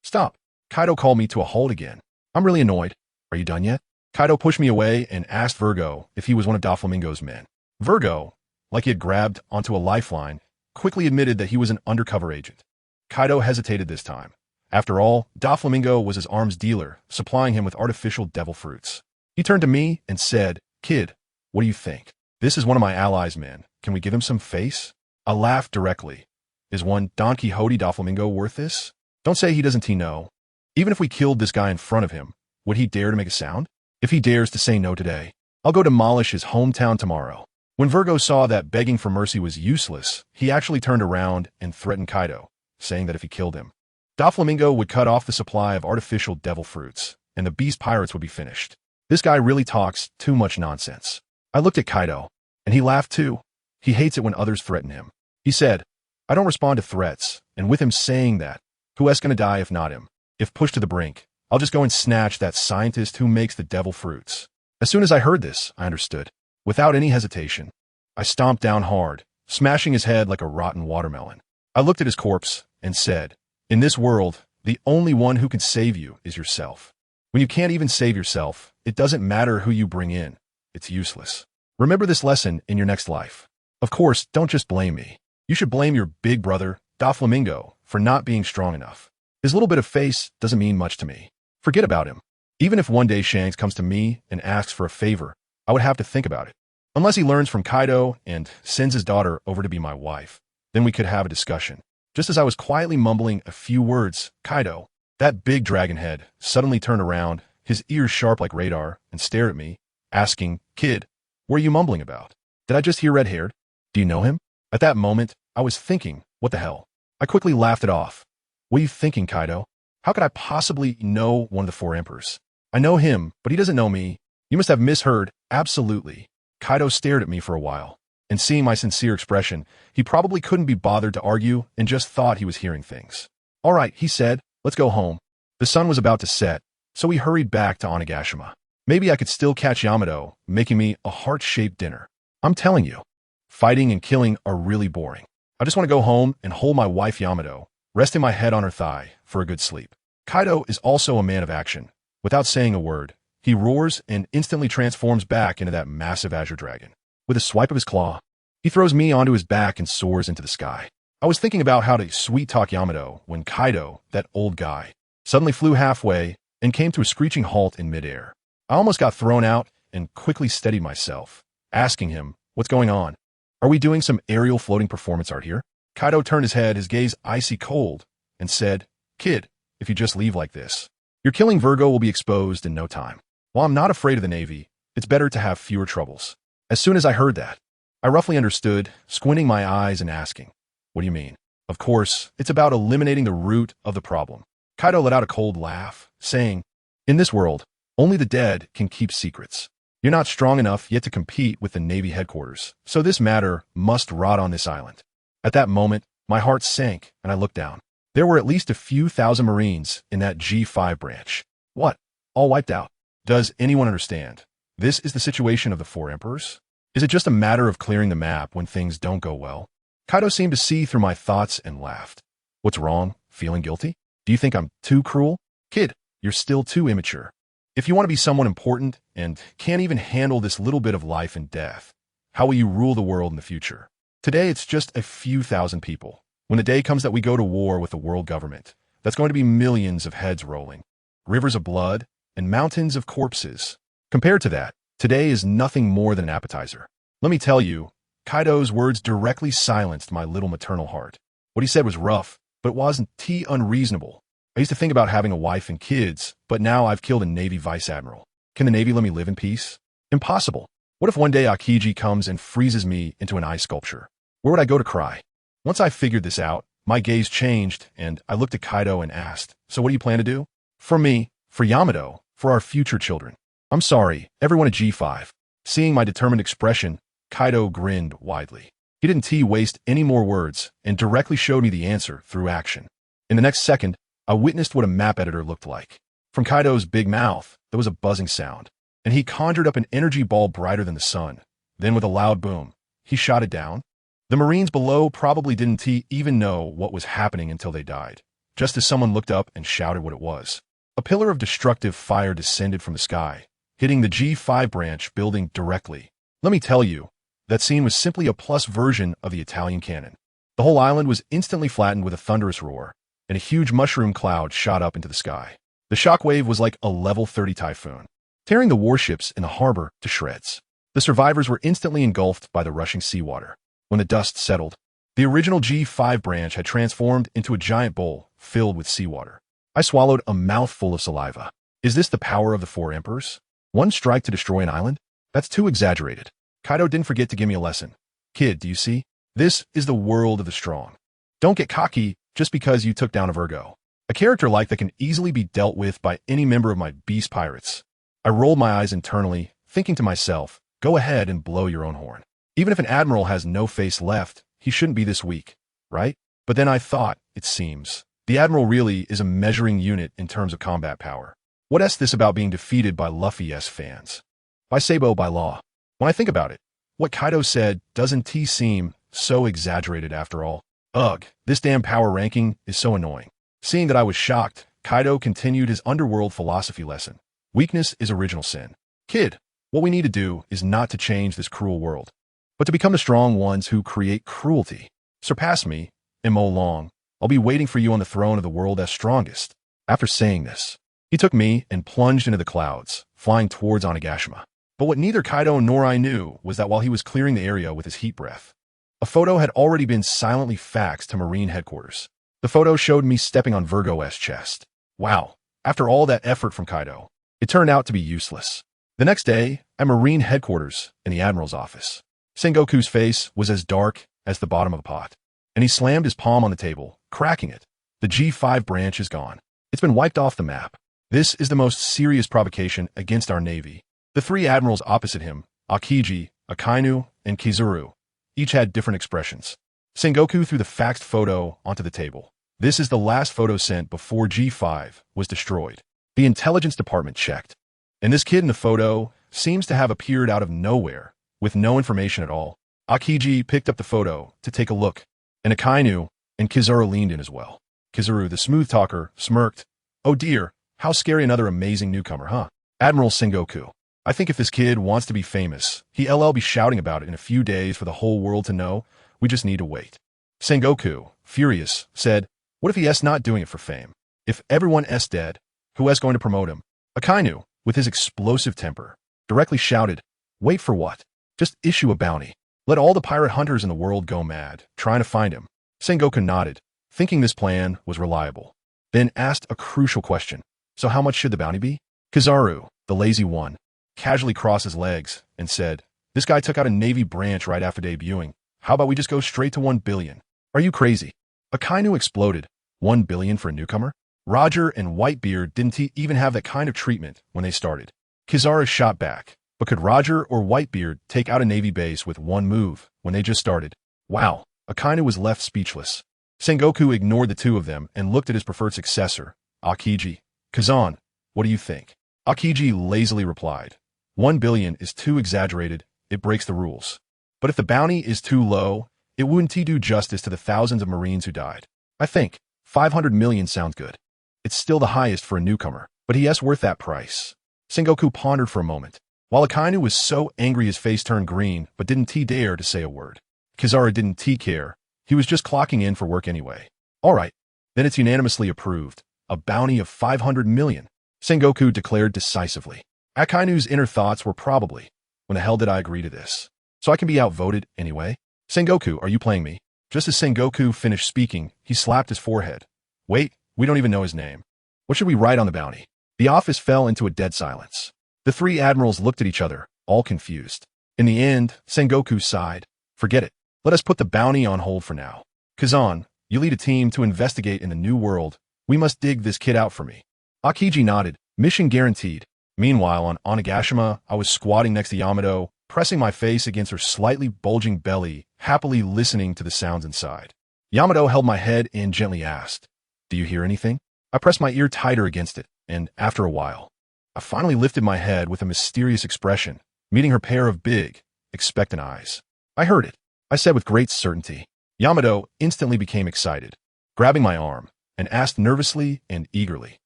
"Stop." Kaido called me to a halt again. "I'm really annoyed. Are you done yet?" Kaido pushed me away and asked Virgo if he was one of Doflamingo's men. Virgo, like he had grabbed onto a lifeline, quickly admitted that he was an undercover agent. Kaido hesitated this time. After all, Doflamingo was his arms dealer, supplying him with artificial devil fruits. He turned to me and said, "Kid, what do you think? This is one of my allies' men. Can we give him some face?" I laughed directly. Is one Don Quixote Doflamingo worth this? Don't say he doesn't know. Even if we killed this guy in front of him, would he dare to make a sound? If he dares to say no today, I'll go demolish his hometown tomorrow. When Virgo saw that begging for mercy was useless, he actually turned around and threatened Kaido, saying that if he killed him, Doflamingo would cut off the supply of artificial devil fruits, and the beast pirates would be finished. This guy really talks too much nonsense. I looked at Kaido, and he laughed too. He hates it when others threaten him. He said, "I don't respond to threats," and with him saying that, who else gonna die if not him? If pushed to the brink, I'll just go and snatch that scientist who makes the devil fruits. As soon as I heard this, I understood. Without any hesitation, I stomped down hard, smashing his head like a rotten watermelon. I looked at his corpse and said, "In this world, the only one who can save you is yourself. When you can't even save yourself, it doesn't matter who you bring in. It's useless. Remember this lesson in your next life. Of course, don't just blame me. You should blame your big brother, Doflamingo, for not being strong enough. His little bit of face doesn't mean much to me. Forget about him. Even if one day Shanks comes to me and asks for a favor, I would have to think about it. Unless he learns from Kaido and sends his daughter over to be my wife, then we could have a discussion." Just as I was quietly mumbling a few words, Kaido, that big dragon head, suddenly turned around, his ears sharp like radar, and stared at me, asking, "Kid, what are you mumbling about? Did I just hear red-haired? Do you know him?" At that moment, I was thinking, what the hell? I quickly laughed it off. "What are you thinking, Kaido? How could I possibly know one of the four emperors? I know him, but he doesn't know me. You must have misheard." "Absolutely." Kaido stared at me for a while, and seeing my sincere expression, he probably couldn't be bothered to argue and just thought he was hearing things. "All right," he said, "let's go home." The sun was about to set, so we hurried back to Onigashima. Maybe I could still catch Yamato, making me a heart-shaped dinner. I'm telling you, fighting and killing are really boring. I just want to go home and hold my wife Yamato, resting my head on her thigh, for a good sleep. Kaido is also a man of action. Without saying a word, he roars and instantly transforms back into that massive azure dragon. With a swipe of his claw, he throws me onto his back and soars into the sky. I was thinking about how to sweet-talk Yamato when Kaido, that old guy, suddenly flew halfway and came to a screeching halt in midair. I almost got thrown out and quickly steadied myself, asking him, "What's going on? Are we doing some aerial floating performance art here?" Kaido turned his head, his gaze icy cold, and said, "Kid, if you just leave like this, your killing Virgo will be exposed in no time. While I'm not afraid of the Navy, it's better to have fewer troubles." As soon as I heard that, I roughly understood, squinting my eyes and asking, "What do you mean?" "Of course, it's about eliminating the root of the problem." Kaido let out a cold laugh, saying, "In this world, only the dead can keep secrets. You're not strong enough yet to compete with the Navy headquarters, so this matter must rot on this island." At that moment, my heart sank and I looked down. There were at least a few thousand Marines in that G5 branch. What? All wiped out? Does anyone understand? This is the situation of the four emperors? Is it just a matter of clearing the map when things don't go well? Kaido seemed to see through my thoughts and laughed. "What's wrong? Feeling guilty? Do you think I'm too cruel? Kid, you're still too immature. If you want to be someone important and can't even handle this little bit of life and death, how will you rule the world in the future? Today it's just a few thousand people. When the day comes that we go to war with the world government, that's going to be millions of heads rolling, rivers of blood, and mountains of corpses. Compared to that, today is nothing more than an appetizer." Let me tell you, Kaido's words directly silenced my little maternal heart. What he said was rough, but it wasn't unreasonable. I used to think about having a wife and kids, but now I've killed a Navy vice admiral. Can the Navy let me live in peace? Impossible. What if one day Akiji comes and freezes me into an ice sculpture? Where would I go to cry? Once I figured this out, my gaze changed, and I looked at Kaido and asked, "So what do you plan to do?" "For me, for Yamato, for our future children." "I'm sorry, everyone at G5. Seeing my determined expression, Kaido grinned widely. He didn't waste any more words and directly showed me the answer through action. In the next second, I witnessed what a map editor looked like. From Kaido's big mouth, there was a buzzing sound, and he conjured up an energy ball brighter than the sun. Then with a loud boom, he shot it down. The Marines below probably didn't even know what was happening until they died, just as someone looked up and shouted what it was. A pillar of destructive fire descended from the sky, hitting the G5 branch building directly. Let me tell you, that scene was simply a plus version of the Italian cannon. The whole island was instantly flattened with a thunderous roar, and a huge mushroom cloud shot up into the sky. The shockwave was like a level 30 typhoon, tearing the warships in the harbor to shreds. The survivors were instantly engulfed by the rushing seawater. When the dust settled, the original G5 branch had transformed into a giant bowl filled with seawater. I swallowed a mouthful of saliva. Is this the power of the four emperors? One strike to destroy an island? That's too exaggerated. Kaido didn't forget to give me a lesson. "Kid, do you see? This is the world of the strong. Don't get cocky just because you took down a Virgo. A character like that can easily be dealt with by any member of my beast pirates." I rolled my eyes internally, thinking to myself, go ahead and blow your own horn. Even if an admiral has no face left, he shouldn't be this weak, right? But then I thought, it seems, The Admiral really is a measuring unit in terms of combat power. What's this about being defeated by Luffy-s fans? By Sabo by law. When I think about it, what Kaido said doesn't seem so exaggerated after all. Ugh, this damn power ranking is so annoying. Seeing that I was shocked, Kaido continued his underworld philosophy lesson. Weakness is original sin. Kid, what we need to do is not to change this cruel world, but to become the strong ones who create cruelty. Surpass me, and Mo Long. I'll be waiting for you on the throne of the world as strongest. After saying this, he took me and plunged into the clouds, flying towards Onigashima. But what neither Kaido nor I knew was that while he was clearing the area with his heat breath, a photo had already been silently faxed to Marine headquarters. The photo showed me stepping on Virgo's chest. Wow, after all that effort from Kaido, it turned out to be useless. The next day, at Marine headquarters in the Admiral's office, Sengoku's face was as dark as the bottom of a pot, and he slammed his palm on the table, cracking it. The G5 branch is gone. It's been wiped off the map. This is the most serious provocation against our navy. The three admirals opposite him, Aokiji, Akainu, and Kizaru, each had different expressions. Sengoku threw the faxed photo onto the table. This is the last photo sent before G5 was destroyed. The intelligence department checked, and this kid in the photo seems to have appeared out of nowhere, with no information at all. Aokiji picked up the photo to take a look, and Akainu and Kizaru leaned in as well. Kizaru, the smooth talker, smirked. Oh dear, how scary, another amazing newcomer, huh? Admiral Sengoku. I think if this kid wants to be famous, he'll be shouting about it in a few days for the whole world to know. We just need to wait. Sengoku, furious, said, what if he's not doing it for fame? If everyone's dead, who's going to promote him? Akainu, with his explosive temper, directly shouted, wait for what? Just issue a bounty. Let all the pirate hunters in the world go mad, trying to find him. Sengoku nodded, thinking this plan was reliable, then asked a crucial question. So how much should the bounty be? Kizaru, the lazy one, casually crossed his legs and said, this guy took out a Navy branch right after debuting. How about we just go straight to 1 billion? Are you crazy? Akainu exploded. 1 billion for a newcomer? Roger and Whitebeard didn't even have that kind of treatment when they started. Kizaru shot back. But could Roger or Whitebeard take out a Navy base with one move when they just started? Wow, Akainu was left speechless. Sengoku ignored the two of them and looked at his preferred successor, Aokiji. Kazan, what do you think? Aokiji lazily replied, 1 billion is too exaggerated, it breaks the rules. But if the bounty is too low, it wouldn't do justice to the thousands of Marines who died. I think 500 million sounds good. It's still the highest for a newcomer, but he's worth that price. Sengoku pondered for a moment. While Akainu was so angry his face turned green but didn't dare to say a word. Kizaru didn't care. He was just clocking in for work anyway. All right, then it's unanimously approved. A bounty of 500 million. Sengoku declared decisively. Akainu's inner thoughts were probably, when the hell did I agree to this? So I can be outvoted anyway? Sengoku, are you playing me? Just as Sengoku finished speaking, he slapped his forehead. Wait, we don't even know his name. What should we write on the bounty? The office fell into a dead silence. The three admirals looked at each other, all confused. In the end, Sengoku sighed. Forget it. Let us put the bounty on hold for now. Kazan, you lead a team to investigate in the new world. We must dig this kid out for me. Aokiji nodded. Mission guaranteed. Meanwhile, on Onigashima, I was squatting next to Yamato, pressing my face against her slightly bulging belly, happily listening to the sounds inside. Yamato held my head and gently asked, do you hear anything? I pressed my ear tighter against it, and after a while, I finally lifted my head with a mysterious expression, meeting her pair of big, expectant eyes. I heard it, I said with great certainty. Yamato instantly became excited, grabbing my arm, and asked nervously and eagerly,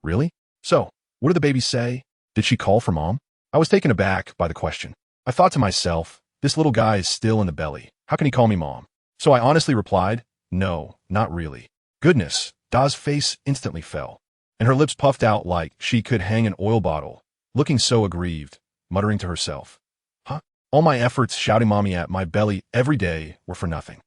really? So, what did the baby say? Did she call for mom? I was taken aback by the question. I thought to myself, this little guy is still in the belly. How can he call me mom? So I honestly replied, no, not really. Goodness, Da's face instantly fell, and her lips puffed out like she could hang an oil bottle, looking so aggrieved, muttering to herself, huh? All my efforts shouting mommy at my belly every day were for nothing.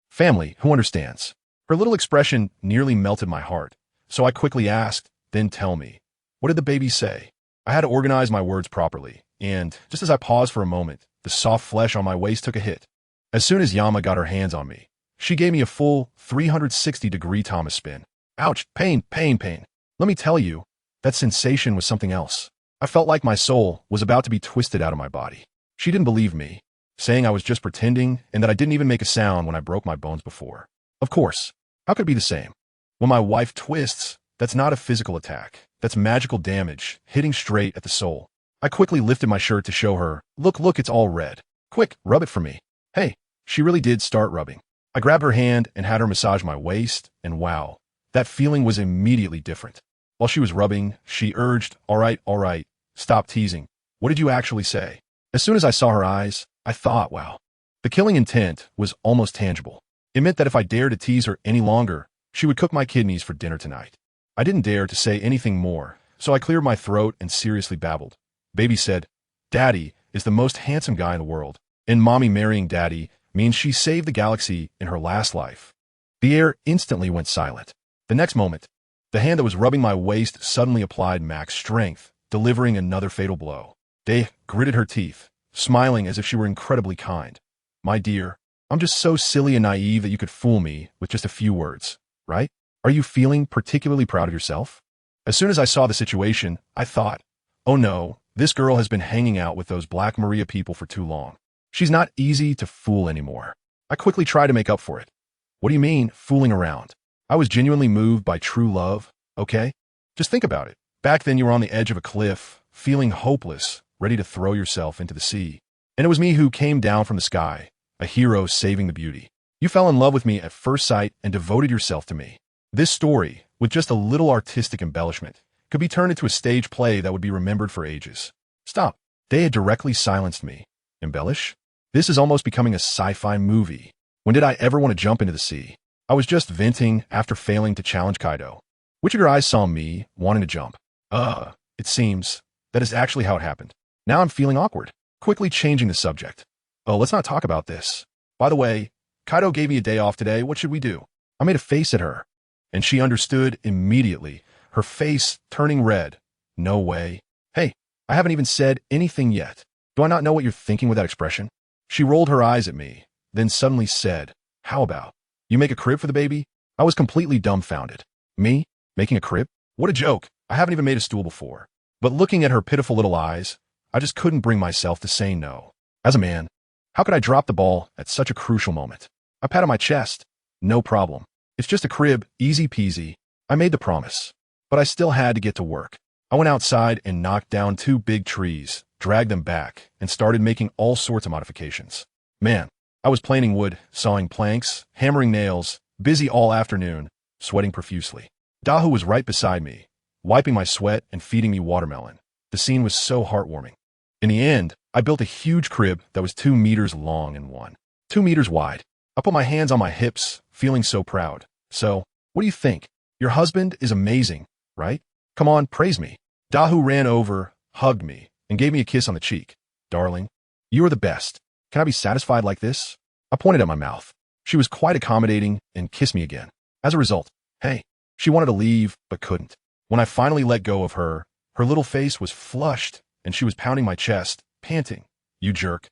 Family, who understands? Her little expression nearly melted my heart, so I quickly asked, then tell me, what did the baby say? I had to organize my words properly, and just as I paused for a moment, the soft flesh on my waist took a hit. As soon as Yama got her hands on me, she gave me a full 360-degree Thomas spin. Ouch, pain, pain, pain. Let me tell you, that sensation was something else. I felt like my soul was about to be twisted out of my body. She didn't believe me, saying I was just pretending and that I didn't even make a sound when I broke my bones before. Of course, how could it be the same? When my wife twists, that's not a physical attack. That's magical damage, hitting straight at the soul. I quickly lifted my shirt to show her, look, it's all red. Quick, rub it for me. Hey, she really did start rubbing. I grabbed her hand and had her massage my waist, and wow, that feeling was immediately different. While she was rubbing, she urged, all right, stop teasing. What did you actually say? As soon as I saw her eyes, I thought, wow. The killing intent was almost tangible. It meant that if I dared to tease her any longer, she would cook my kidneys for dinner tonight. I didn't dare to say anything more, so I cleared my throat and seriously babbled. Baby said, Daddy is the most handsome guy in the world, and Mommy marrying Daddy means she saved the galaxy in her last life. The air instantly went silent. The next moment, the hand that was rubbing my waist suddenly applied max strength, delivering another fatal blow. They gritted her teeth, smiling as if she were incredibly kind. My dear, I'm just so silly and naive that you could fool me with just a few words, right? Are you feeling particularly proud of yourself? As soon as I saw the situation, I thought, oh no, this girl has been hanging out with those Black Maria people for too long. She's not easy to fool anymore. I quickly tried to make up for it. What do you mean, fooling around? I was genuinely moved by true love, okay? Just think about it. Back then you were on the edge of a cliff, feeling hopeless, ready to throw yourself into the sea. And it was me who came down from the sky, a hero saving the beauty. You fell in love with me at first sight and devoted yourself to me. This story, with just a little artistic embellishment, could be turned into a stage play that would be remembered for ages. Stop. They had directly silenced me. Embellish? This is almost becoming a sci-fi movie. When did I ever want to jump into the sea? I was just venting after failing to challenge Kaido. Which of your eyes saw me wanting to jump? It seems that is actually how it happened. Now I'm feeling awkward. Quickly changing the subject. Oh, let's not talk about this. By the way, Kaido gave me a day off today. What should we do? I made a face at her, and she understood immediately, her face turning red. No way. Hey, I haven't even said anything yet. Do I not know what you're thinking with that expression? She rolled her eyes at me, then suddenly said, how about, you make a crib for the baby? I was completely dumbfounded. Me? Making a crib? What a joke. I haven't even made a stool before. But looking at her pitiful little eyes, I just couldn't bring myself to say no. As a man, how could I drop the ball at such a crucial moment? I patted my chest. No problem. It's just a crib, easy peasy. I made the promise. But I still had to get to work. I went outside and knocked down 2 big trees, dragged them back, and started making all sorts of modifications. Man, I was planing wood, sawing planks, hammering nails, busy all afternoon, sweating profusely. Dahu was right beside me, wiping my sweat and feeding me watermelon. The scene was so heartwarming. In the end, I built a huge crib that was 2 meters long and 2 meters wide. I put my hands on my hips, feeling so proud. So, what do you think? Your husband is amazing, right? Come on, praise me. Dahu ran over, hugged me, and gave me a kiss on the cheek. Darling, you are the best. Can I be satisfied like this? I pointed at my mouth. She was quite accommodating and kissed me again. As a result, hey, she wanted to leave, but couldn't. When I finally let go of her, her little face was flushed, and she was pounding my chest, panting. You jerk.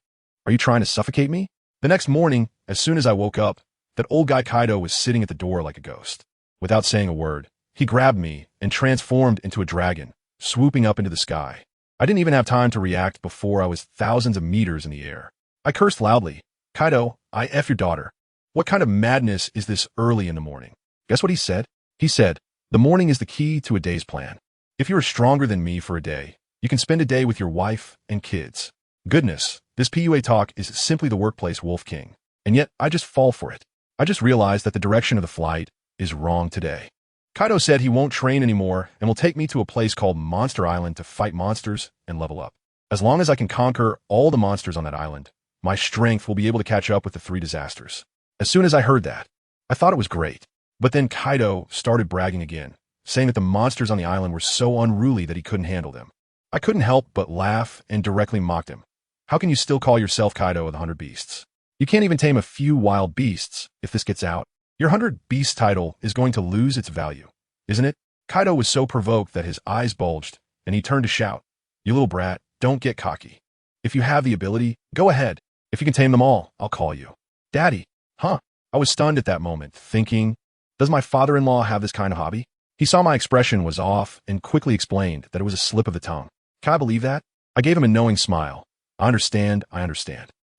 Are you trying to suffocate me? The next morning, as soon as I woke up, that old guy Kaido was sitting at the door like a ghost. Without saying a word, he grabbed me and transformed into a dragon, swooping up into the sky. I didn't even have time to react before I was thousands of meters in the air. I cursed loudly. Kaido, I F your daughter. What kind of madness is this early in the morning? Guess what he said? He said, the morning is the key to a day's plan. If you are stronger than me for a day, you can spend a day with your wife and kids. Goodness, this PUA talk is simply the workplace Wolf King. And yet, I just fall for it. I just realized that the direction of the flight is wrong today. Kaido said he won't train anymore and will take me to a place called Monster Island to fight monsters and level up. As long as I can conquer all the monsters on that island, my strength will be able to catch up with the 3 disasters. As soon as I heard that, I thought it was great. But then Kaido started bragging again, saying that the monsters on the island were so unruly that he couldn't handle them. I couldn't help but laugh and directly mocked him. How can you still call yourself Kaido of the 100 Beasts? You can't even tame a few wild beasts. If this gets out, your 100 Beast title is going to lose its value, isn't it? Kaido was so provoked that his eyes bulged, and he turned to shout, you little brat, don't get cocky. If you have the ability, go ahead. If you can tame them all, I'll call you. Daddy, huh? I was stunned at that moment, thinking, does my father-in-law have this kind of hobby? He saw my expression was off and quickly explained that it was a slip of the tongue. Can I believe that? I gave him a knowing smile. I understand.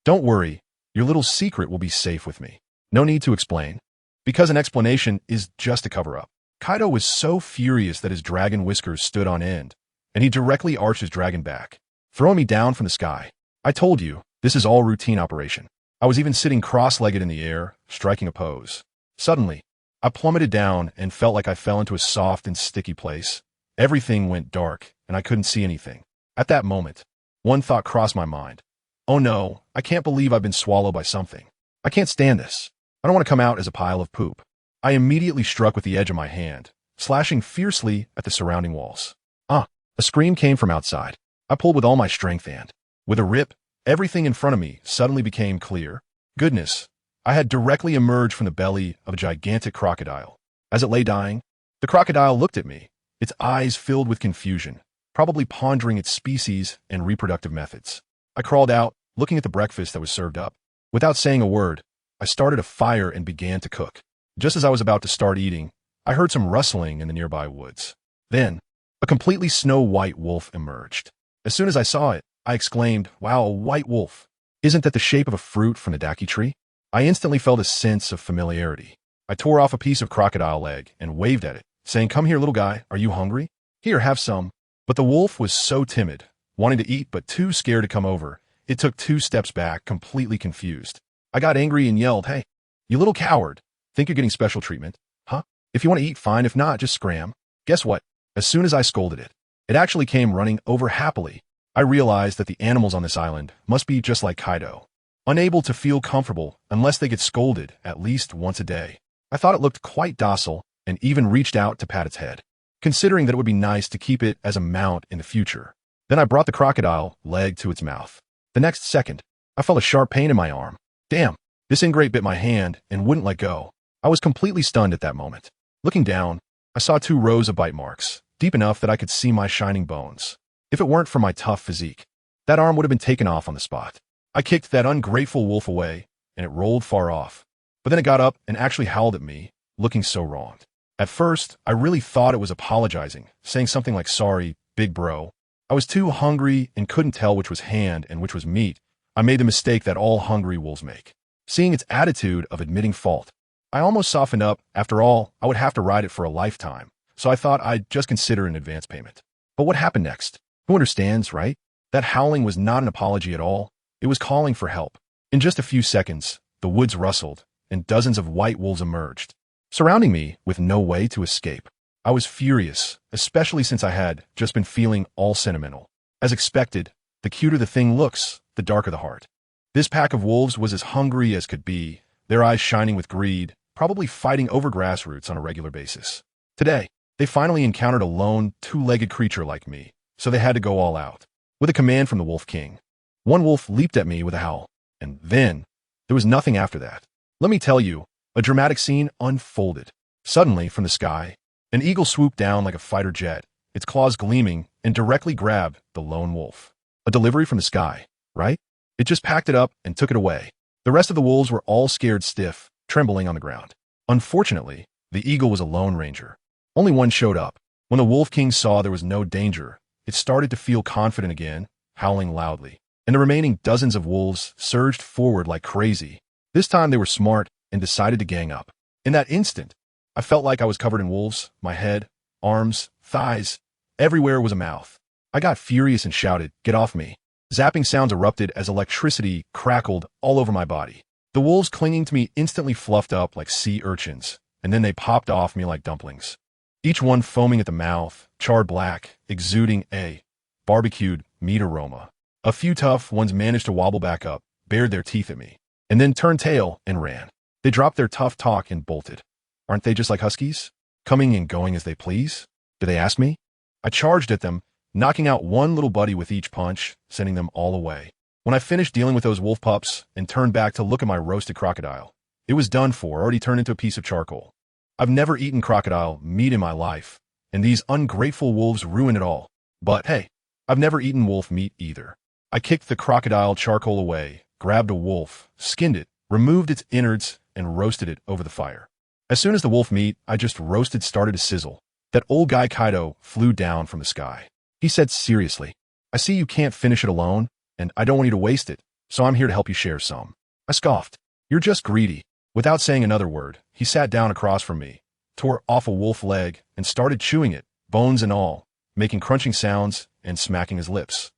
Don't worry, your little secret will be safe with me. No need to explain. Because an explanation is just a cover-up. Kaido was so furious that his dragon whiskers stood on end, and he directly arched his dragon back, throwing me down from the sky. I told you, this is all routine operation. I was even sitting cross-legged in the air, striking a pose. Suddenly, I plummeted down and felt like I fell into a soft and sticky place. Everything went dark, and I couldn't see anything. At that moment, one thought crossed my mind. Oh no, I can't believe I've been swallowed by something. I can't stand this. I don't want to come out as a pile of poop. I immediately struck with the edge of my hand, slashing fiercely at the surrounding walls. A scream came from outside. I pulled with all my strength and, with a rip, everything in front of me suddenly became clear. Goodness, I had directly emerged from the belly of a gigantic crocodile. As it lay dying, the crocodile looked at me, its eyes filled with confusion, probably pondering its species and reproductive methods. I crawled out, looking at the breakfast that was served up. Without saying a word, I started a fire and began to cook. Just as I was about to start eating, I heard some rustling in the nearby woods. Then, a completely snow-white wolf emerged. As soon as I saw it, I exclaimed, "Wow, a white wolf! Isn't that the shape of a fruit from the daki tree?" I instantly felt a sense of familiarity. I tore off a piece of crocodile leg and waved at it, saying, "Come here, little guy, are you hungry? Here, have some." But the wolf was so timid, wanting to eat but too scared to come over. It took 2 steps back, completely confused. I got angry and yelled, "Hey, you little coward! Think you're getting special treatment? Huh? If you want to eat, fine. If not, just scram." Guess what? As soon as I scolded it, it actually came running over happily. I realized that the animals on this island must be just like Kaido, unable to feel comfortable unless they get scolded at least once a day. I thought it looked quite docile and even reached out to pat its head, considering that it would be nice to keep it as a mount in the future. Then I brought the crocodile leg to its mouth. The next second, I felt a sharp pain in my arm. Damn, this ingrate bit my hand and wouldn't let go. I was completely stunned at that moment. Looking down, I saw 2 rows of bite marks, deep enough that I could see my shining bones. If it weren't for my tough physique, that arm would have been taken off on the spot. I kicked that ungrateful wolf away, and it rolled far off. But then it got up and actually howled at me, looking so wronged. At first, I really thought it was apologizing, saying something like, "Sorry, big bro." I was too hungry and couldn't tell which was hand and which was meat. I made the mistake that all hungry wolves make, seeing its attitude of admitting fault. I almost softened up. After all, I would have to ride it for a lifetime, so I thought I'd just consider an advance payment. But what happened next? Who understands, right? That howling was not an apology at all. It was calling for help. In just a few seconds, the woods rustled, and dozens of white wolves emerged, surrounding me with no way to escape. I was furious, especially since I had just been feeling all sentimental. As expected, the cuter the thing looks, the darker the heart. This pack of wolves was as hungry as could be, their eyes shining with greed, probably fighting over grass roots on a regular basis. Today, they finally encountered a lone, 2-legged creature like me, so they had to go all out. With a command from the Wolf King, one wolf leaped at me with a howl, and then, there was nothing after that. Let me tell you, a dramatic scene unfolded. Suddenly, from the sky, an eagle swooped down like a fighter jet, its claws gleaming, and directly grabbed the lone wolf. A delivery from the sky, right? It just packed it up and took it away. The rest of the wolves were all scared stiff, trembling on the ground. Unfortunately, the eagle was a lone ranger. Only one showed up. When the Wolf King saw there was no danger, it started to feel confident again, howling loudly. And the remaining dozens of wolves surged forward like crazy. This time they were smart and decided to gang up. In that instant, I felt like I was covered in wolves. My head, arms, thighs, everywhere was a mouth. I got furious and shouted, "Get off me." Zapping sounds erupted as electricity crackled all over my body. The wolves clinging to me instantly fluffed up like sea urchins, and then they popped off me like dumplings. Each one foaming at the mouth, charred black, exuding a barbecued meat aroma. A few tough ones managed to wobble back up, bared their teeth at me, and then turned tail and ran. They dropped their tough talk and bolted. Aren't they just like huskies? Coming and going as they please? Did they ask me? I charged at them, knocking out one little buddy with each punch, sending them all away. When I finished dealing with those wolf pups and turned back to look at my roasted crocodile, it was done for, already turned into a piece of charcoal. I've never eaten crocodile meat in my life, and these ungrateful wolves ruined it all. But hey, I've never eaten wolf meat either. I kicked the crocodile charcoal away, grabbed a wolf, skinned it, removed its innards, and roasted it over the fire. As soon as the wolf meat I just roasted started to sizzle, that old guy Kaido flew down from the sky. He said seriously, "I see you can't finish it alone, and I don't want you to waste it, so I'm here to help you share some." I scoffed. "You're just greedy." Without saying another word, he sat down across from me, tore off a wolf leg and started chewing it, bones and all, making crunching sounds and smacking his lips.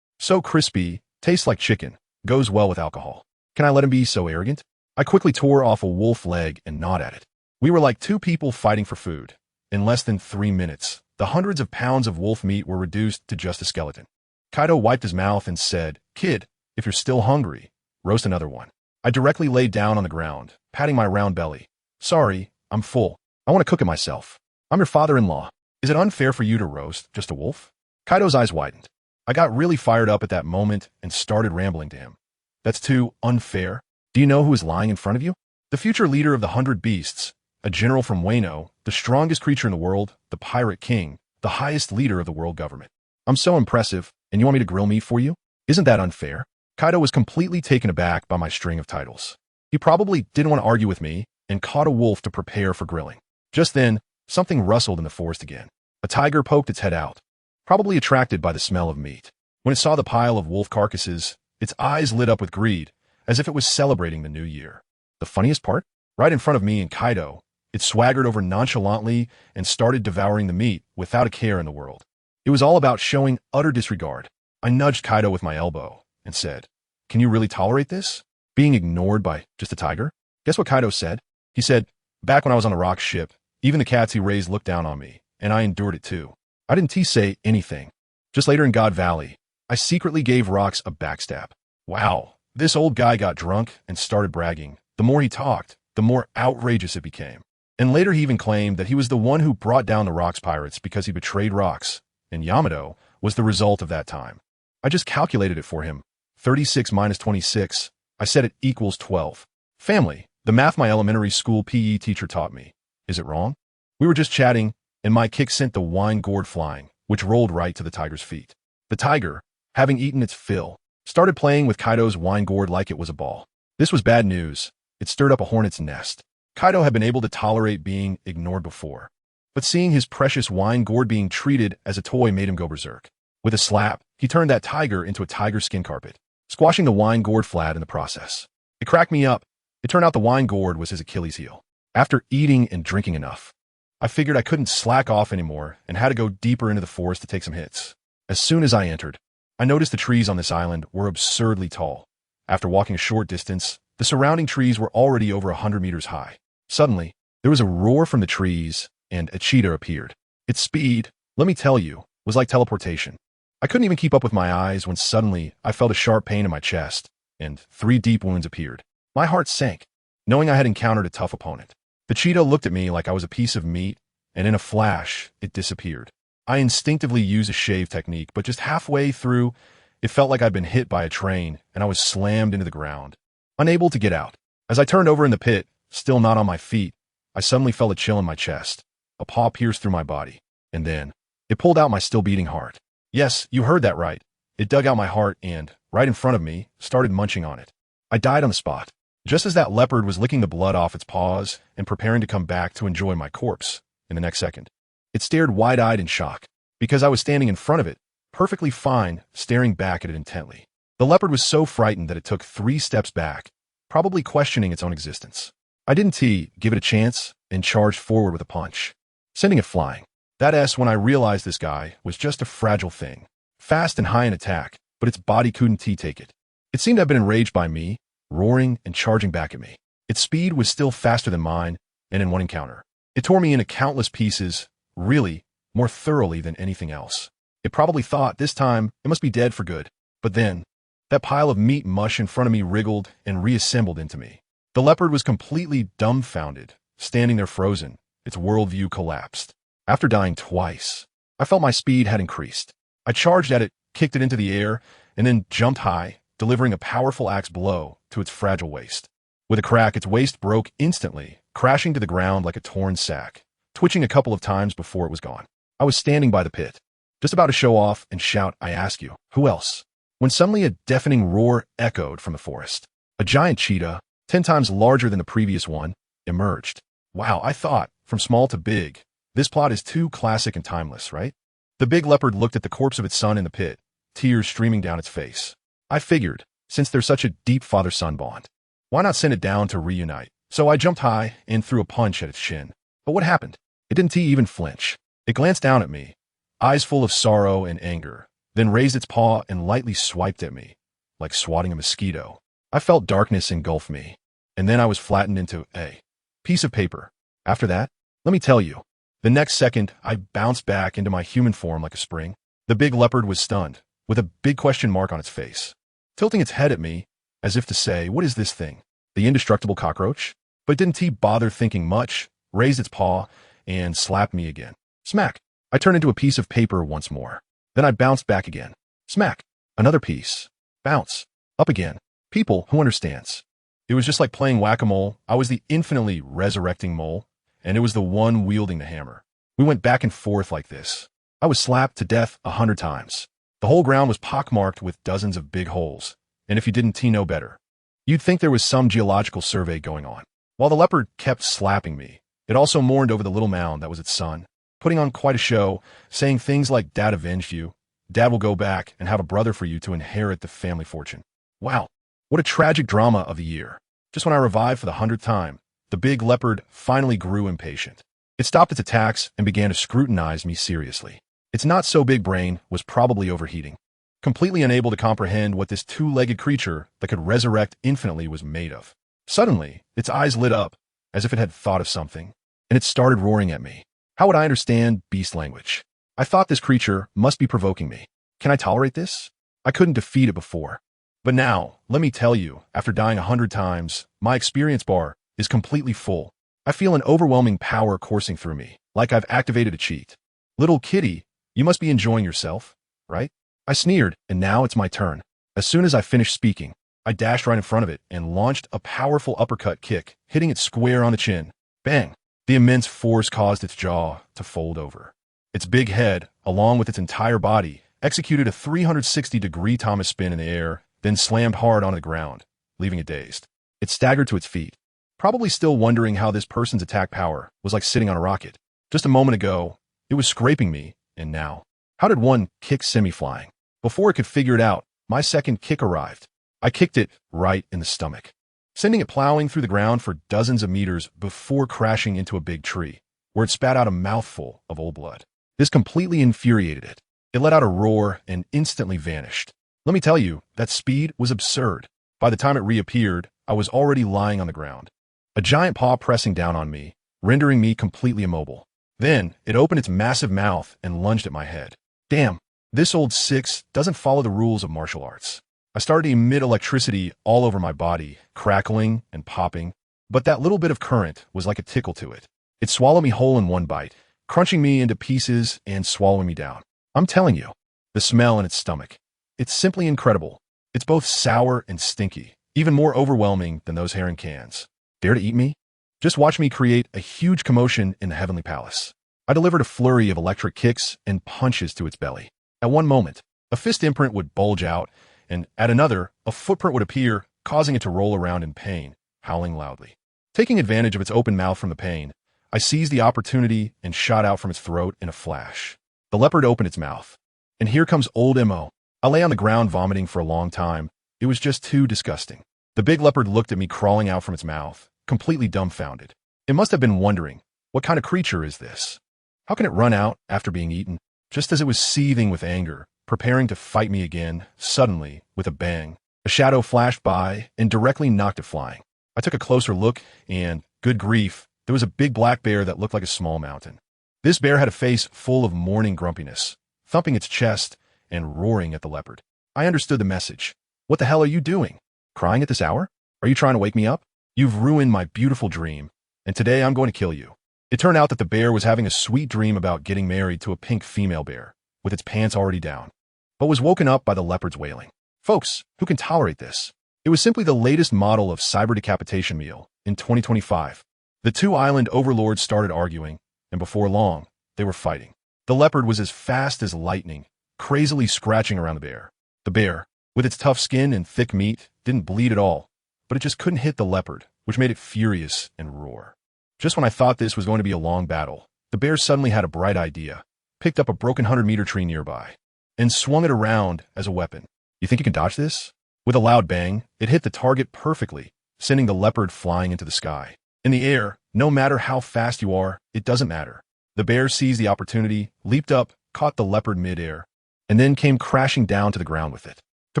So crispy, tastes like chicken, goes well with alcohol. Can I let him be so arrogant? I quickly tore off a wolf leg and gnawed at it. We were like two people fighting for food. In less than 3 minutes, the hundreds of pounds of wolf meat were reduced to just a skeleton. Kaido wiped his mouth and said, "Kid, if you're still hungry, roast another one." I directly laid down on the ground, patting my round belly. "Sorry, I'm full. I want to cook it myself. I'm your father-in-law. Is it unfair for you to roast just a wolf?" Kaido's eyes widened. I got really fired up at that moment and started rambling to him. "That's too unfair. Do you know who is lying in front of you? The future leader of the 100 Beasts, a general from Wano, the strongest creature in the world, the Pirate King, the highest leader of the world government. I'm so impressive, and you want me to grill meat for you? Isn't that unfair?" Kaido was completely taken aback by my string of titles. He probably didn't want to argue with me and caught a wolf to prepare for grilling. Just then, something rustled in the forest again. A tiger poked its head out, probably attracted by the smell of meat. When it saw the pile of wolf carcasses, its eyes lit up with greed, as if it was celebrating the new year. The funniest part? Right in front of me and Kaido, it swaggered over nonchalantly and started devouring the meat without a care in the world. It was all about showing utter disregard. I nudged Kaido with my elbow and said, "Can you really tolerate this? Being ignored by just a tiger?" Guess what Kaido said? He said, "Back when I was on the rock ship, even the cats he raised looked down on me, and I endured it too. I didn't say anything. Just later in God Valley, I secretly gave rocks a backstab." Wow, this old guy got drunk and started bragging. The more he talked, the more outrageous it became. And later he even claimed that he was the one who brought down the Rocks pirates because he betrayed Rocks, and Yamato was the result of that time. I just calculated it for him. 36 minus 26. I said it equals 12. Family, the math my elementary school PE teacher taught me. Is it wrong? We were just chatting, and my kick sent the wine gourd flying, which rolled right to the tiger's feet. The tiger, having eaten its fill, started playing with Kaido's wine gourd like it was a ball. This was bad news. It stirred up a hornet's nest. Kaido had been able to tolerate being ignored before, but seeing his precious wine gourd being treated as a toy made him go berserk. With a slap, he turned that tiger into a tiger skin carpet, squashing the wine gourd flat in the process. It cracked me up. It turned out the wine gourd was his Achilles heel. After eating and drinking enough, I figured I couldn't slack off anymore and had to go deeper into the forest to take some hits. As soon as I entered, I noticed the trees on this island were absurdly tall. After walking a short distance, the surrounding trees were already over 100 meters high. Suddenly, there was a roar from the trees, and a cheetah appeared. Its speed, let me tell you, was like teleportation. I couldn't even keep up with my eyes when suddenly I felt a sharp pain in my chest, and 3 deep wounds appeared. My heart sank, knowing I had encountered a tough opponent. The cheetah looked at me like I was a piece of meat, and in a flash, it disappeared. I instinctively used a shave technique, but just halfway through, it felt like I'd been hit by a train, and I was slammed into the ground, unable to get out. As I turned over in the pit, still not on my feet, I suddenly felt a chill in my chest. A paw pierced through my body, and then it pulled out my still beating heart. Yes, you heard that right. It dug out my heart and, right in front of me, started munching on it. I died on the spot, just as that leopard was licking the blood off its paws and preparing to come back to enjoy my corpse in the next second. It stared wide-eyed in shock, because I was standing in front of it, perfectly fine, staring back at it intently. The leopard was so frightened that it took 3 steps back, probably questioning its own existence. I didn't give it a chance and charged forward with a punch, sending it flying. That's when I realized this guy was just a fragile thing, fast and high in attack, but its body couldn't take it. It seemed to have been enraged by me, roaring and charging back at me. Its speed was still faster than mine, and in one encounter, it tore me into countless pieces, really, more thoroughly than anything else. It probably thought this time it must be dead for good, but then, that pile of meat mush in front of me wriggled and reassembled into me. The leopard was completely dumbfounded, standing there frozen. Its worldview collapsed. After dying twice, I felt my speed had increased. I charged at it, kicked it into the air, and then jumped high, delivering a powerful axe blow to its fragile waist. With a crack, its waist broke instantly, crashing to the ground like a torn sack, twitching a couple of times before it was gone. I was standing by the pit, just about to show off and shout, "I ask you, who else?" when suddenly a deafening roar echoed from the forest. A giant cheetah, 10 times larger than the previous one, emerged. Wow, I thought, from small to big, this plot is too classic and timeless, right? The big leopard looked at the corpse of its son in the pit, tears streaming down its face. I figured, since there's such a deep father-son bond, why not send it down to reunite? So I jumped high and threw a punch at its shin. But what happened? It didn't even flinch. It glanced down at me, eyes full of sorrow and anger, then raised its paw and lightly swiped at me, like swatting a mosquito. I felt darkness engulf me, and then I was flattened into a piece of paper. After that, let me tell you, the next second, I bounced back into my human form like a spring. The big leopard was stunned, with a big question mark on its face, tilting its head at me, as if to say, what is this thing? The indestructible cockroach? But didn't bother thinking much, raised its paw, and slapped me again. Smack! I turned into a piece of paper once more. Then I bounced back again. Smack! Another piece. Bounce. Up again. People, who understands? It was just like playing whack-a-mole. I was the infinitely resurrecting mole, and it was the one wielding the hammer. We went back and forth like this. I was slapped to death 100 times. The whole ground was pockmarked with dozens of big holes, and if you didn't know better, you'd think there was some geological survey going on. While the leopard kept slapping me, it also mourned over the little mound that was its son, putting on quite a show, saying things like, Dad avenged you, Dad will go back and have a brother for you to inherit the family fortune. Wow, what a tragic drama of the year. Just when I revived for the 100th time, the big leopard finally grew impatient. It stopped its attacks and began to scrutinize me seriously. Its not-so-big brain was probably overheating, completely unable to comprehend what this two-legged creature that could resurrect infinitely was made of. Suddenly, its eyes lit up, as if it had thought of something, and it started roaring at me. How would I understand beast language? I thought this creature must be provoking me. Can I tolerate this? I couldn't defeat it before. But now, let me tell you, after dying 100 times, my experience bar is completely full. I feel an overwhelming power coursing through me, like I've activated a cheat. Little kitty, you must be enjoying yourself, right? I sneered, and now it's my turn. As soon as I finished speaking, I dashed right in front of it and launched a powerful uppercut kick, hitting it square on the chin. Bang! The immense force caused its jaw to fold over. Its big head, along with its entire body, executed a 360-degree Thomas spin in the air, then slammed hard onto the ground, leaving it dazed. It staggered to its feet, probably still wondering how this person's attack power was like sitting on a rocket. Just a moment ago, it was scraping me, and now, how did one kick send me flying? Before it could figure it out, my second kick arrived. I kicked it right in the stomach, sending it plowing through the ground for dozens of meters before crashing into a big tree, where it spat out a mouthful of old blood. This completely infuriated it. It let out a roar and instantly vanished. Let me tell you, that speed was absurd. By the time it reappeared, I was already lying on the ground, a giant paw pressing down on me, rendering me completely immobile. Then, it opened its massive mouth and lunged at my head. Damn, this old six doesn't follow the rules of martial arts. I started to emit electricity all over my body, crackling and popping, but that little bit of current was like a tickle to it. It swallowed me whole in one bite, crunching me into pieces and swallowing me down. I'm telling you, the smell in its stomach, it's simply incredible. It's both sour and stinky, even more overwhelming than those herring cans. Dare to eat me? Just watch me create a huge commotion in the heavenly palace. I delivered a flurry of electric kicks and punches to its belly. At one moment, a fist imprint would bulge out, and at another, a footprint would appear, causing it to roll around in pain, howling loudly. Taking advantage of its open mouth from the pain, I seized the opportunity and shot out from its throat in a flash. The leopard opened its mouth. And here comes old M.O. I lay on the ground vomiting for a long time. It was just too disgusting. The big leopard looked at me crawling out from its mouth, completely dumbfounded. It must have been wondering, what kind of creature is this? How can it run out after being eaten? Just as it was seething with anger, preparing to fight me again, suddenly, with a bang, a shadow flashed by and directly knocked it flying. I took a closer look, and, good grief, there was a big black bear that looked like a small mountain. This bear had a face full of mourning grumpiness, thumping its chest and roaring at the leopard. I understood the message. What the hell are you doing? Crying at this hour? Are you trying to wake me up? You've ruined my beautiful dream, and today I'm going to kill you. It turned out that the bear was having a sweet dream about getting married to a pink female bear, with its pants already down, but was woken up by the leopard's wailing. Folks, who can tolerate this? It was simply the latest model of cyber decapitation meal in 2025. The two island overlords started arguing, and before long, they were fighting. The leopard was as fast as lightning, crazily scratching around the bear. The bear, with its tough skin and thick meat, didn't bleed at all, but it just couldn't hit the leopard, which made it furious and roar. Just when I thought this was going to be a long battle, the bear suddenly had a bright idea, picked up a broken 100-meter tree nearby, and swung it around as a weapon. You think you can dodge this? With a loud bang, it hit the target perfectly, sending the leopard flying into the sky. In the air, No matter how fast you are, it doesn't matter. The bear seized the opportunity, leaped up, caught the leopard mid-air, and then came crashing down to the ground with it. To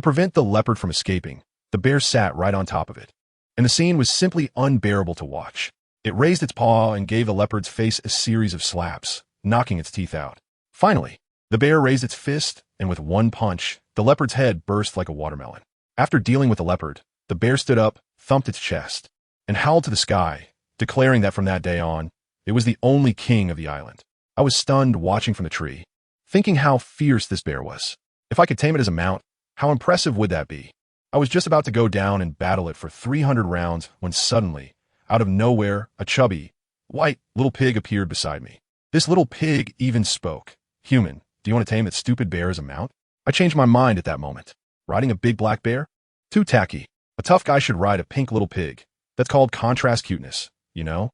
prevent the leopard from escaping, the bear sat right on top of it. And the scene was simply unbearable to watch. It raised its paw and gave the leopard's face a series of slaps, knocking its teeth out. Finally, the bear raised its fist, and with one punch, the leopard's head burst like a watermelon. After dealing with the leopard, the bear stood up, thumped its chest, and howled to the sky, declaring that from that day on, it was the only king of the island. I was stunned watching from the tree, thinking how fierce this bear was. If I could tame it as a mount, how impressive would that be? I was just about to go down and battle it for 300 rounds when suddenly, out of nowhere, a chubby, white little pig appeared beside me. This little pig even spoke. "Human, do you want to tame that stupid bear as a mount?" I changed my mind at that moment. Riding a big black bear? Too tacky. A tough guy should ride a pink little pig. That's called contrast cuteness, you know?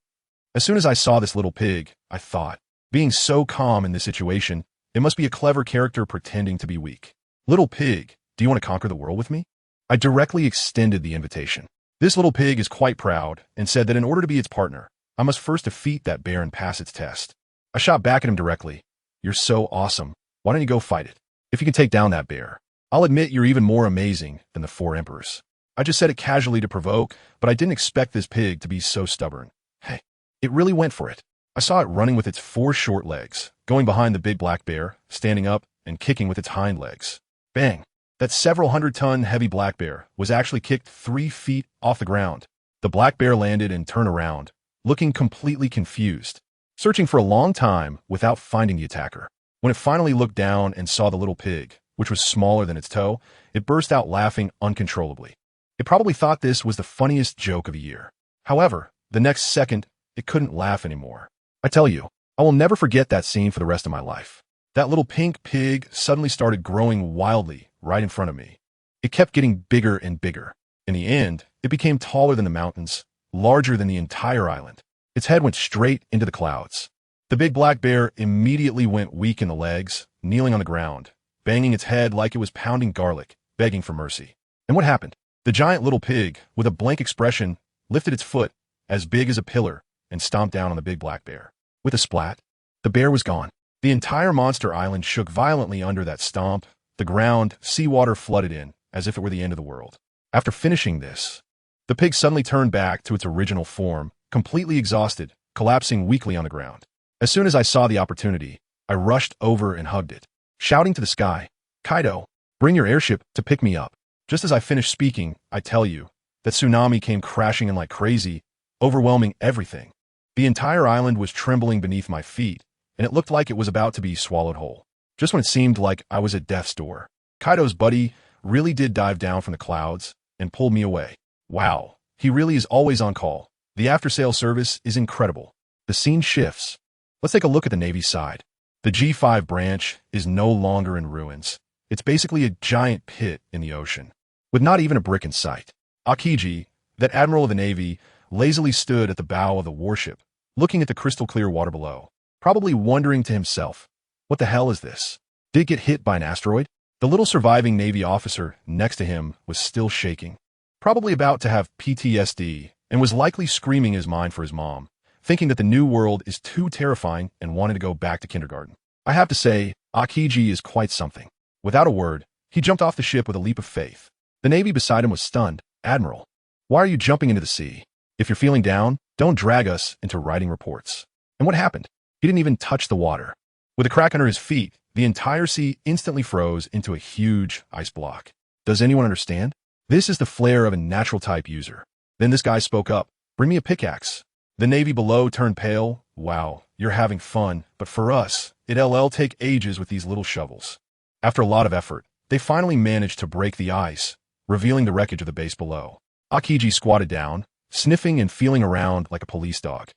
As soon as I saw this little pig, I thought, being so calm in this situation, it must be a clever character pretending to be weak. "Little pig, do you want to conquer the world with me?" I directly extended the invitation. This little pig is quite proud and said that in order to be its partner, I must first defeat that bear and pass its test. I shot back at him directly. "You're so awesome. Why don't you go fight it? If you can take down that bear, I'll admit you're even more amazing than the 4 emperors." I just said it casually to provoke, but I didn't expect this pig to be so stubborn. Hey, it really went for it. I saw it running with its 4 short legs, going behind the big black bear, standing up, and kicking with its hind legs. Bang! That several hundred-ton heavy black bear was actually kicked 3 feet off the ground. The black bear landed and turned around, looking completely confused, searching for a long time without finding the attacker. When it finally looked down and saw the little pig, which was smaller than its toe, it burst out laughing uncontrollably. It probably thought this was the funniest joke of the year. However, the next second, it couldn't laugh anymore. I tell you, I will never forget that scene for the rest of my life. That little pink pig suddenly started growing wildly right in front of me. It kept getting bigger and bigger. In the end, it became taller than the mountains, larger than the entire island. Its head went straight into the clouds. The big black bear immediately went weak in the legs, kneeling on the ground, banging its head like it was pounding garlic, begging for mercy. And what happened? The giant little pig, with a blank expression, lifted its foot, as big as a pillar, and stomped down on the big black bear. With a splat, the bear was gone. The entire monster island shook violently under that stomp. The ground, seawater flooded in, as if it were the end of the world. After finishing this, the pig suddenly turned back to its original form, completely exhausted, collapsing weakly on the ground. As soon as I saw the opportunity, I rushed over and hugged it, shouting to the sky, "Kaido, bring your airship to pick me up." Just as I finished speaking, I tell you, that tsunami came crashing in like crazy, overwhelming everything. The entire island was trembling beneath my feet, and it looked like it was about to be swallowed whole. Just when it seemed like I was at death's door, Kaido's buddy really did dive down from the clouds and pulled me away. Wow, he really is always on call. The after-sales service is incredible. The scene shifts. Let's take a look at the Navy's side. The G5 branch is no longer in ruins. It's basically a giant pit in the ocean, with not even a brick in sight. Akiji, that admiral of the Navy, lazily stood at the bow of the warship, looking at the crystal-clear water below, probably wondering to himself, what the hell is this? Did it get hit by an asteroid? The little surviving Navy officer next to him was still shaking, probably about to have PTSD, and was likely screaming his mind for his mom, thinking that the new world is too terrifying and wanting to go back to kindergarten. I have to say, Akiji is quite something. Without a word, he jumped off the ship with a leap of faith. The Navy beside him was stunned. "Admiral, why are you jumping into the sea? If you're feeling down, don't drag us into writing reports." And what happened? He didn't even touch the water. With a crack under his feet, the entire sea instantly froze into a huge ice block. Does anyone understand? This is the flair of a natural type user. Then this guy spoke up. "Bring me a pickaxe." The Navy below turned pale. "Wow, you're having fun, but for us, it'll take ages with these little shovels." After a lot of effort, they finally managed to break the ice, revealing the wreckage of the base below. Akiji squatted down, sniffing and feeling around like a police dog.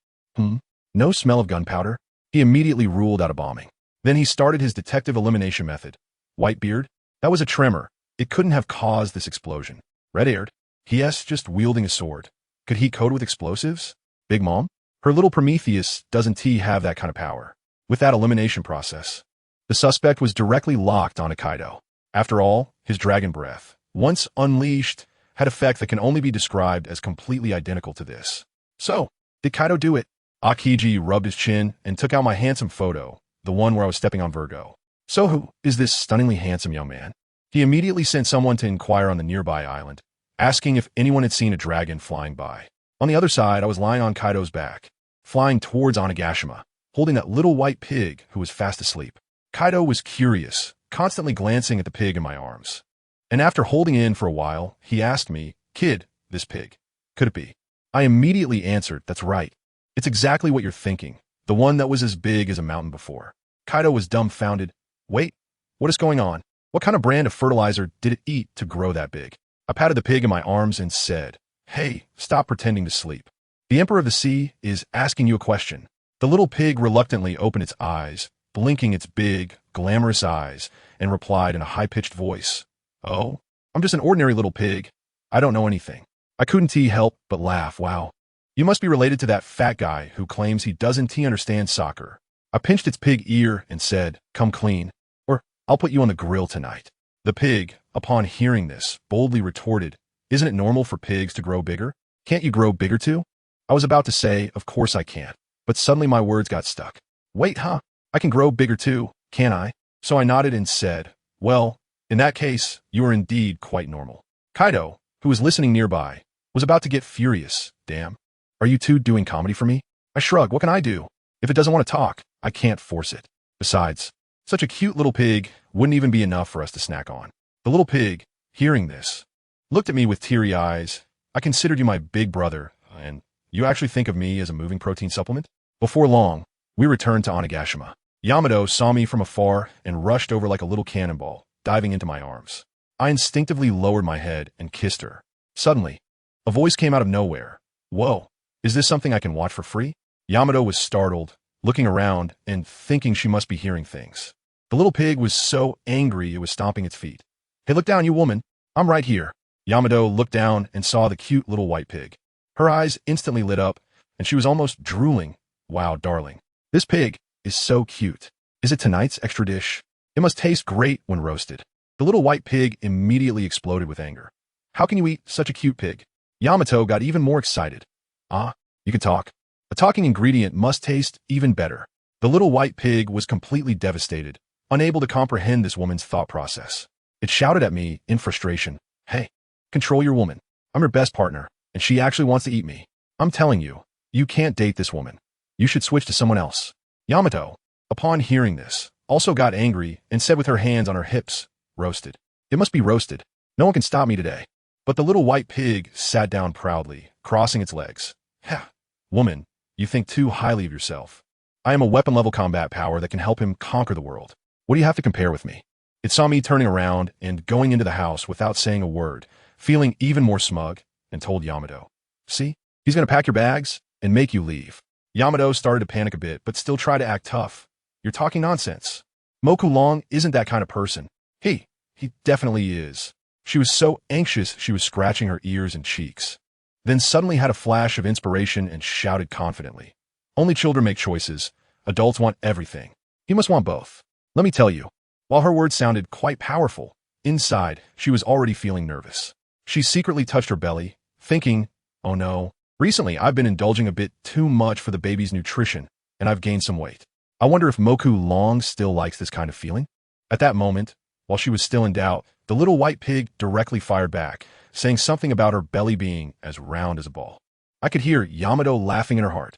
No smell of gunpowder? He immediately ruled out a bombing. Then he started his detective elimination method. Whitebeard? That was a tremor. It couldn't have caused this explosion. Red-haired? Yes, just wielding a sword. Could he code with explosives? Big Mom? Her little Prometheus doesn't have that kind of power. With that elimination process, the suspect was directly locked onto Kaido. After all, his dragon breath, once unleashed, had effect that can only be described as completely identical to this. So, Did Kaido do it? Akiji rubbed his chin and took out my handsome photo, the one where I was stepping on Virgo. So who is this stunningly handsome young man? He immediately sent someone to inquire on the nearby island, asking if anyone had seen a dragon flying by. On the other side, I was lying on Kaido's back, flying towards Onigashima, holding that little white pig who was fast asleep. Kaido was curious, constantly glancing at the pig in my arms. And after holding in for a while, he asked me, "Kid, this pig, could it be?" I immediately answered, "That's right. It's exactly what you're thinking, the one that was as big as a mountain before." Kaido was dumbfounded. "Wait, what is going on? What kind of brand of fertilizer did it eat to grow that big?" I patted the pig in my arms and said, "Hey, stop pretending to sleep. The Emperor of the Sea is asking you a question." The little pig reluctantly opened its eyes, blinking its big, glamorous eyes, and replied in a high-pitched voice, "Oh, I'm just an ordinary little pig. I don't know anything." I couldn't help but laugh. "Wow, you must be related to that fat guy who claims he doesn't understand soccer." I pinched its pig ear and said, "Come clean, or I'll put you on the grill tonight." The pig, upon hearing this, boldly retorted, "Isn't it normal for pigs to grow bigger? Can't you grow bigger too?" I was about to say, "Of course I can't," but suddenly my words got stuck. "Wait, huh? I can grow bigger too, can't I?" So I nodded and said, "Well, in that case, you are indeed quite normal." Kaido, who was listening nearby, was about to get furious. "Damn. Are you two doing comedy for me?" I shrugged. "What can I do? If it doesn't want to talk, I can't force it. Besides, such a cute little pig wouldn't even be enough for us to snack on." The little pig, hearing this, looked at me with teary eyes. "I considered you my big brother, and you actually think of me as a moving protein supplement?" Before long, we returned to Onigashima. Yamato saw me from afar and rushed over like a little cannonball, diving into my arms. I instinctively lowered my head and kissed her. Suddenly, a voice came out of nowhere. "Whoa, is this something I can watch for free?" Yamato was startled, looking around and thinking she must be hearing things. The little pig was so angry it was stomping its feet. "Hey, look down, you woman. I'm right here." Yamato looked down and saw the cute little white pig. Her eyes instantly lit up, and she was almost drooling. "Wow, darling. This pig is so cute. Is it tonight's extra dish? It must taste great when roasted." The little white pig immediately exploded with anger. "How can you eat such a cute pig?" Yamato got even more excited. "Ah, you can talk. A talking ingredient must taste even better." The little white pig was completely devastated, unable to comprehend this woman's thought process. It shouted at me in frustration, "Hey, control your woman. I'm her best partner, and she actually wants to eat me. I'm telling you, you can't date this woman. You should switch to someone else." Yamato, upon hearing this, also got angry and said with her hands on her hips, "Roasted. It must be roasted. No one can stop me today." But the little white pig sat down proudly, crossing its legs. "Ha, woman, you think too highly of yourself. I am a weapon-level combat power that can help him conquer the world. What do you have to compare with me?" It saw me turning around and going into the house without saying a word, feeling even more smug, and told Yamato, "See, he's going to pack your bags and make you leave." Yamato started to panic a bit, but still tried to act tough. "You're talking nonsense. Moku Long isn't that kind of person. He definitely is." She was so anxious she was scratching her ears and cheeks. Then suddenly had a flash of inspiration and shouted confidently, "Only children make choices. Adults want everything. You must want both. Let me tell you." While her words sounded quite powerful, inside, she was already feeling nervous. She secretly touched her belly, thinking, "Oh no, recently I've been indulging a bit too much for the baby's nutrition, and I've gained some weight. I wonder if Moku Long still likes this kind of feeling?" At that moment, while she was still in doubt, the little white pig directly fired back, saying something about her belly being as round as a ball. I could hear Yamato laughing in her heart.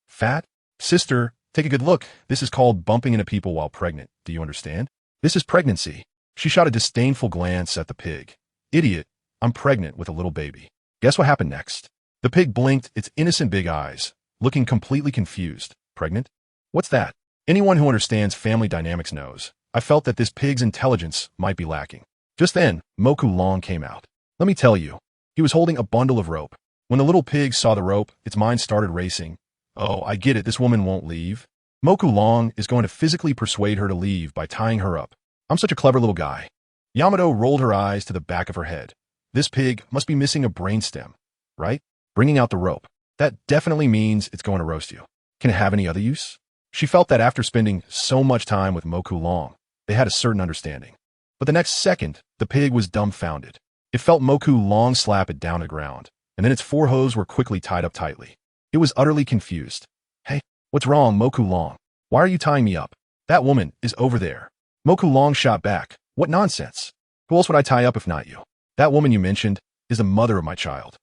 "Fat? Sister, take a good look. This is called bumping into people while pregnant. Do you understand? This is pregnancy." She shot a disdainful glance at the pig. "Idiot, I'm pregnant with a little baby." Guess what happened next? The pig blinked its innocent big eyes, looking completely confused. "Pregnant? What's that?" Anyone who understands family dynamics knows. I felt that this pig's intelligence might be lacking. Just then, Moku Long came out. Let me tell you, he was holding a bundle of rope. When the little pig saw the rope, its mind started racing. "Oh, I get it, this woman won't leave. Moku Long is going to physically persuade her to leave by tying her up. I'm such a clever little guy." Yamato rolled her eyes to the back of her head. "This pig must be missing a brainstem, right? Bringing out the rope. That definitely means it's going to roast you. Can it have any other use?" She felt that after spending so much time with Moku Long, they had a certain understanding. But the next second, the pig was dumbfounded. It felt Moku Long slap it down to the ground, and then its four hooves were quickly tied up tightly. It was utterly confused. Hey, what's wrong, Moku Long? Why are you tying me up? That woman is over there. Moku Long shot back. What nonsense? Who else would I tie up if not you? That woman you mentioned is the mother of my child.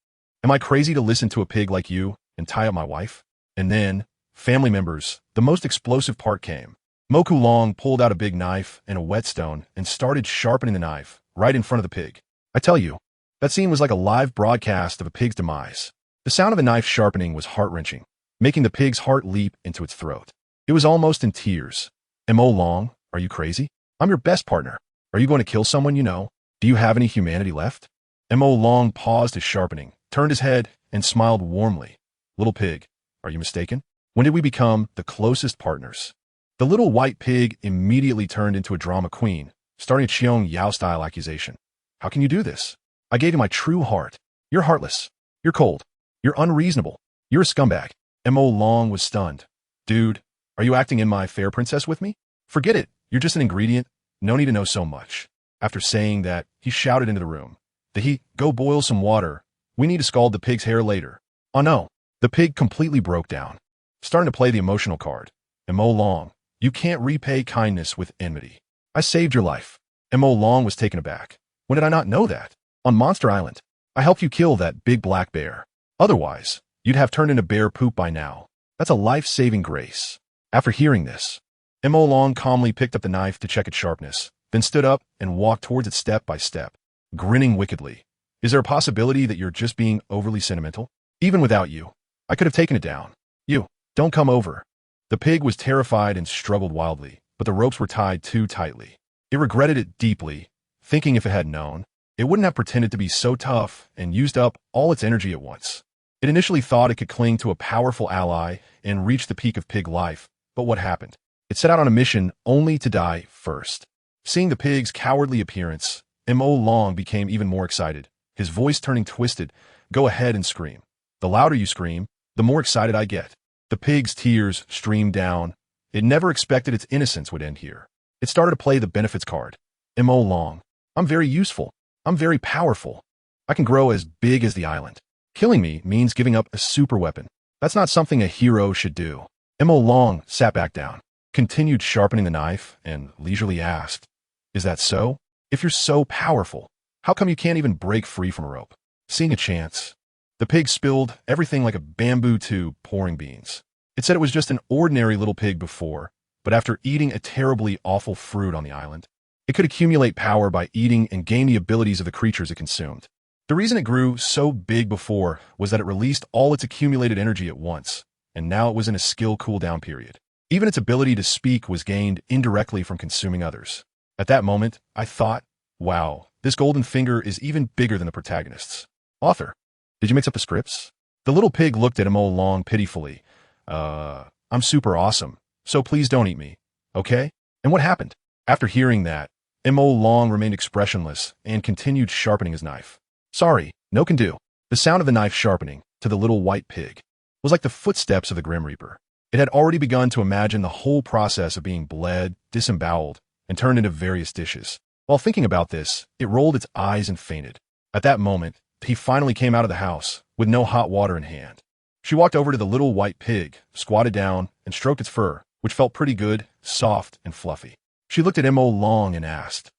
Am I crazy to listen to a pig like you and tie up my wife? And then, family members, the most explosive part came. Moku Long pulled out a big knife and a whetstone and started sharpening the knife right in front of the pig. I tell you, that scene was like a live broadcast of a pig's demise. The sound of the knife sharpening was heart-wrenching, making the pig's heart leap into its throat. It was almost in tears. Mo Long, are you crazy? I'm your best partner. Are you going to kill someone you know? Do you have any humanity left? Mo Long paused his sharpening, turned his head, and smiled warmly. Little pig, are you mistaken? When did we become the closest partners? The little white pig immediately turned into a drama queen, starting a Qiong Yao-style accusation. How can you do this? I gave you my true heart. You're heartless. You're cold. You're unreasonable. You're a scumbag. Mo Long was stunned. Dude, are you acting in my fair princess with me? Forget it. You're just an ingredient. No need to know so much. After saying that, he shouted into the room. The heat, go boil some water. We need to scald the pig's hair later. Oh no. The pig completely broke down, starting to play the emotional card. Mo Long, you can't repay kindness with enmity. I saved your life. Mo Long was taken aback. When did I not know that? On Monster Island, I helped you kill that big black bear. Otherwise, you'd have turned into bear poop by now. That's a life-saving grace. After hearing this, Mo Long calmly picked up the knife to check its sharpness, then stood up and walked towards it step by step, grinning wickedly. Is there a possibility that you're just being overly sentimental? Even without you, I could have taken it down. You, don't come over. The pig was terrified and struggled wildly, but the ropes were tied too tightly. It regretted it deeply, thinking if it had known, it wouldn't have pretended to be so tough and used up all its energy at once. It initially thought it could cling to a powerful ally and reach the peak of pig life, but what happened? It set out on a mission only to die first. Seeing the pig's cowardly appearance, Mo Long became even more excited, his voice turning twisted. Go ahead and scream. The louder you scream, the more excited I get. The pig's tears streamed down. It never expected its innocence would end here. It started to play the benefits card. Mo Long, I'm very useful. I'm very powerful. I can grow as big as the island. Killing me means giving up a super weapon. That's not something a hero should do. Mo Long sat back down, continued sharpening the knife, and leisurely asked, is that so? If you're so powerful, how come you can't even break free from a rope? Seeing a chance, the pig spilled everything like a bamboo tube pouring beans. It said it was just an ordinary little pig before, but after eating a terribly awful fruit on the island, it could accumulate power by eating and gain the abilities of the creatures it consumed. The reason it grew so big before was that it released all its accumulated energy at once, and now it was in a skill cooldown period. Even its ability to speak was gained indirectly from consuming others. At that moment, I thought, wow, this golden finger is even bigger than the protagonists. Author, did you mix up the scripts? The little pig looked at Mo Long pitifully. I'm super awesome, so please don't eat me, okay? And what happened? After hearing that, Mo Long remained expressionless and continued sharpening his knife. Sorry, no can do. The sound of the knife sharpening, to the little white pig, was like the footsteps of the Grim Reaper. It had already begun to imagine the whole process of being bled, disemboweled, and turned into various dishes. While thinking about this, it rolled its eyes and fainted. At that moment, he finally came out of the house, with no hot water in hand. She walked over to the little white pig, squatted down, and stroked its fur, which felt pretty good, soft, and fluffy. She looked at Mo Long and asked,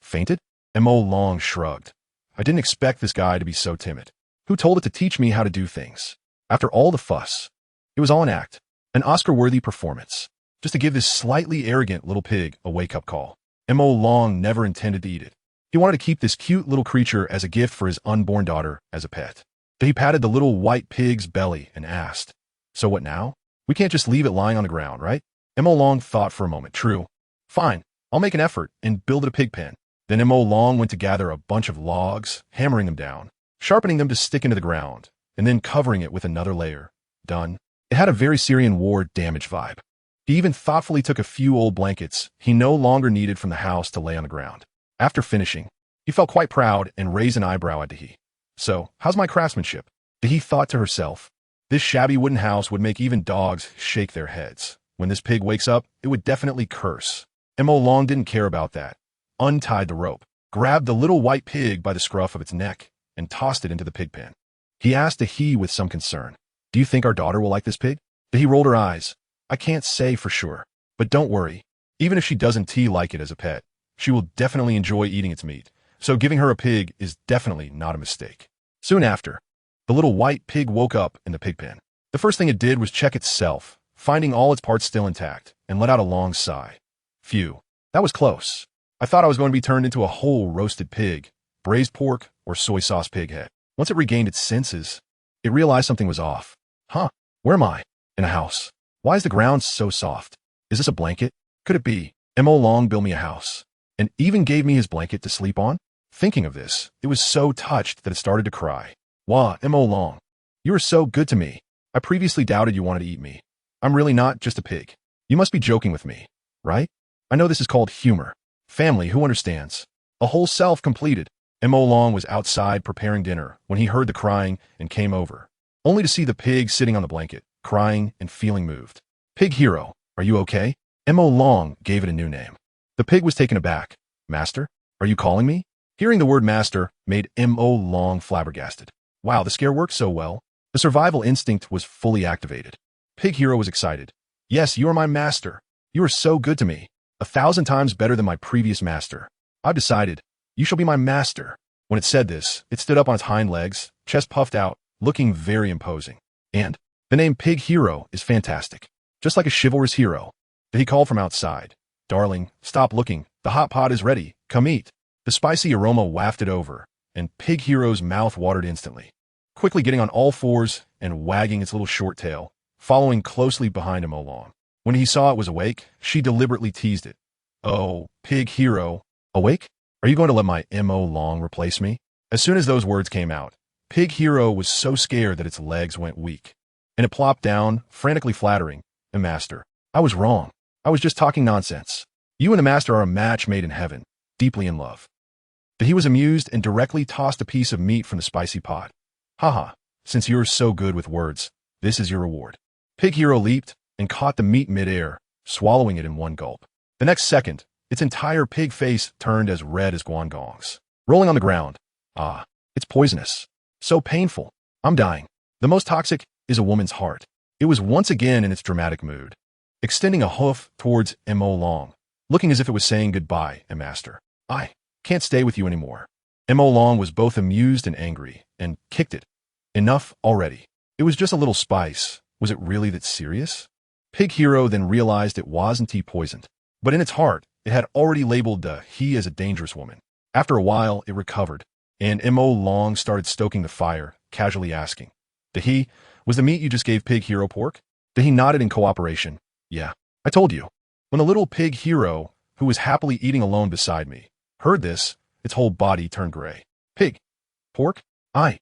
fainted? Mo Long shrugged. I didn't expect this guy to be so timid. Who told it to teach me how to do things? After all the fuss, it was all an act, an Oscar-worthy performance, just to give this slightly arrogant little pig a wake-up call. Mo Long never intended to eat it. He wanted to keep this cute little creature as a gift for his unborn daughter as a pet. So he patted the little white pig's belly and asked, so what now? We can't just leave it lying on the ground, right? Mo Long thought for a moment. True. Fine, I'll make an effort and build it a pig pen. Then Mo Long went to gather a bunch of logs, hammering them down, sharpening them to stick into the ground, and then covering it with another layer. Done. It had a very Syrian war damage vibe. He even thoughtfully took a few old blankets he no longer needed from the house to lay on the ground. After finishing, he felt quite proud and raised an eyebrow at Dahi. So, how's my craftsmanship? Dahi thought to herself. This shabby wooden house would make even dogs shake their heads. When this pig wakes up, it would definitely curse. Mo Long didn't care about that. Untied the rope, grabbed the little white pig by the scruff of its neck, and tossed it into the pig pen. He asked Dahi with some concern, Do you think our daughter will like this pig? He rolled her eyes. I can't say for sure. But don't worry. Even if she doesn't like it as a pet, she will definitely enjoy eating its meat. So giving her a pig is definitely not a mistake. Soon after, the little white pig woke up in the pig pen. The first thing it did was check itself, finding all its parts still intact, and let out a long sigh. Phew, that was close. I thought I was going to be turned into a whole roasted pig, braised pork, or soy sauce pig head. Once it regained its senses, it realized something was off. Huh, where am I? In a house. Why is the ground so soft? Is this a blanket? Could it be? Mo Long built me a house, and even gave me his blanket to sleep on? Thinking of this, it was so touched that it started to cry. Wah, Mo Long, you are so good to me. I previously doubted you wanted to eat me. I'm really not just a pig. You must be joking with me, right? I know this is called humor. Family, who understands? A whole self completed. Mo Long was outside preparing dinner when he heard the crying and came over, only to see the pig sitting on the blanket, crying and feeling moved. Pig Hero, are you okay? Mo Long gave it a new name. The pig was taken aback. Master, are you calling me? Hearing the word master made Mo Long flabbergasted. Wow, the scare worked so well. The survival instinct was fully activated. Pig Hero was excited. Yes, you are my master. You are so good to me. 1,000 times better than my previous master. I've decided. You shall be my master. When it said this, it stood up on its hind legs, chest puffed out, looking very imposing. And the name Pig Hero is fantastic. Just like a chivalrous hero. He called from outside. Darling, stop looking. The hot pot is ready. Come eat. The spicy aroma wafted over, and Pig Hero's mouth watered instantly. Quickly getting on all fours and wagging its little short tail, following closely behind Mo Long. When he saw it was awake, she deliberately teased it. Oh, Pig Hero. Awake? Are you going to let my Mo Long replace me? As soon as those words came out, Pig Hero was so scared that its legs went weak, and it plopped down, frantically flattering. Master, I was wrong. I was just talking nonsense. You and the master are a match made in heaven, deeply in love. But he was amused and directly tossed a piece of meat from the spicy pot. Haha, since you're so good with words, this is your reward. Pig Hero leaped and caught the meat midair, swallowing it in one gulp. The next second, its entire pig face turned as red as guangongs. Rolling on the ground. Ah, it's poisonous. So painful. I'm dying. The most toxic is a woman's heart. It was once again in its dramatic mood, extending a hoof towards Mo Long, looking as if it was saying goodbye, master. I can't stay with you anymore. Mo Long was both amused and angry, and kicked it. Enough already. It was just a little spice. Was it really that serious? Pig Hero then realized it wasn't he poisoned, but in its heart, it had already labeled he as a dangerous woman. After a while, it recovered, and Mo Long started stoking the fire, casually asking, he, was the meat you just gave Pig Hero pork? He nodded in cooperation. Yeah, I told you. When the little Pig Hero, who was happily eating alone beside me, heard this, its whole body turned gray. Pig? Pork? I'm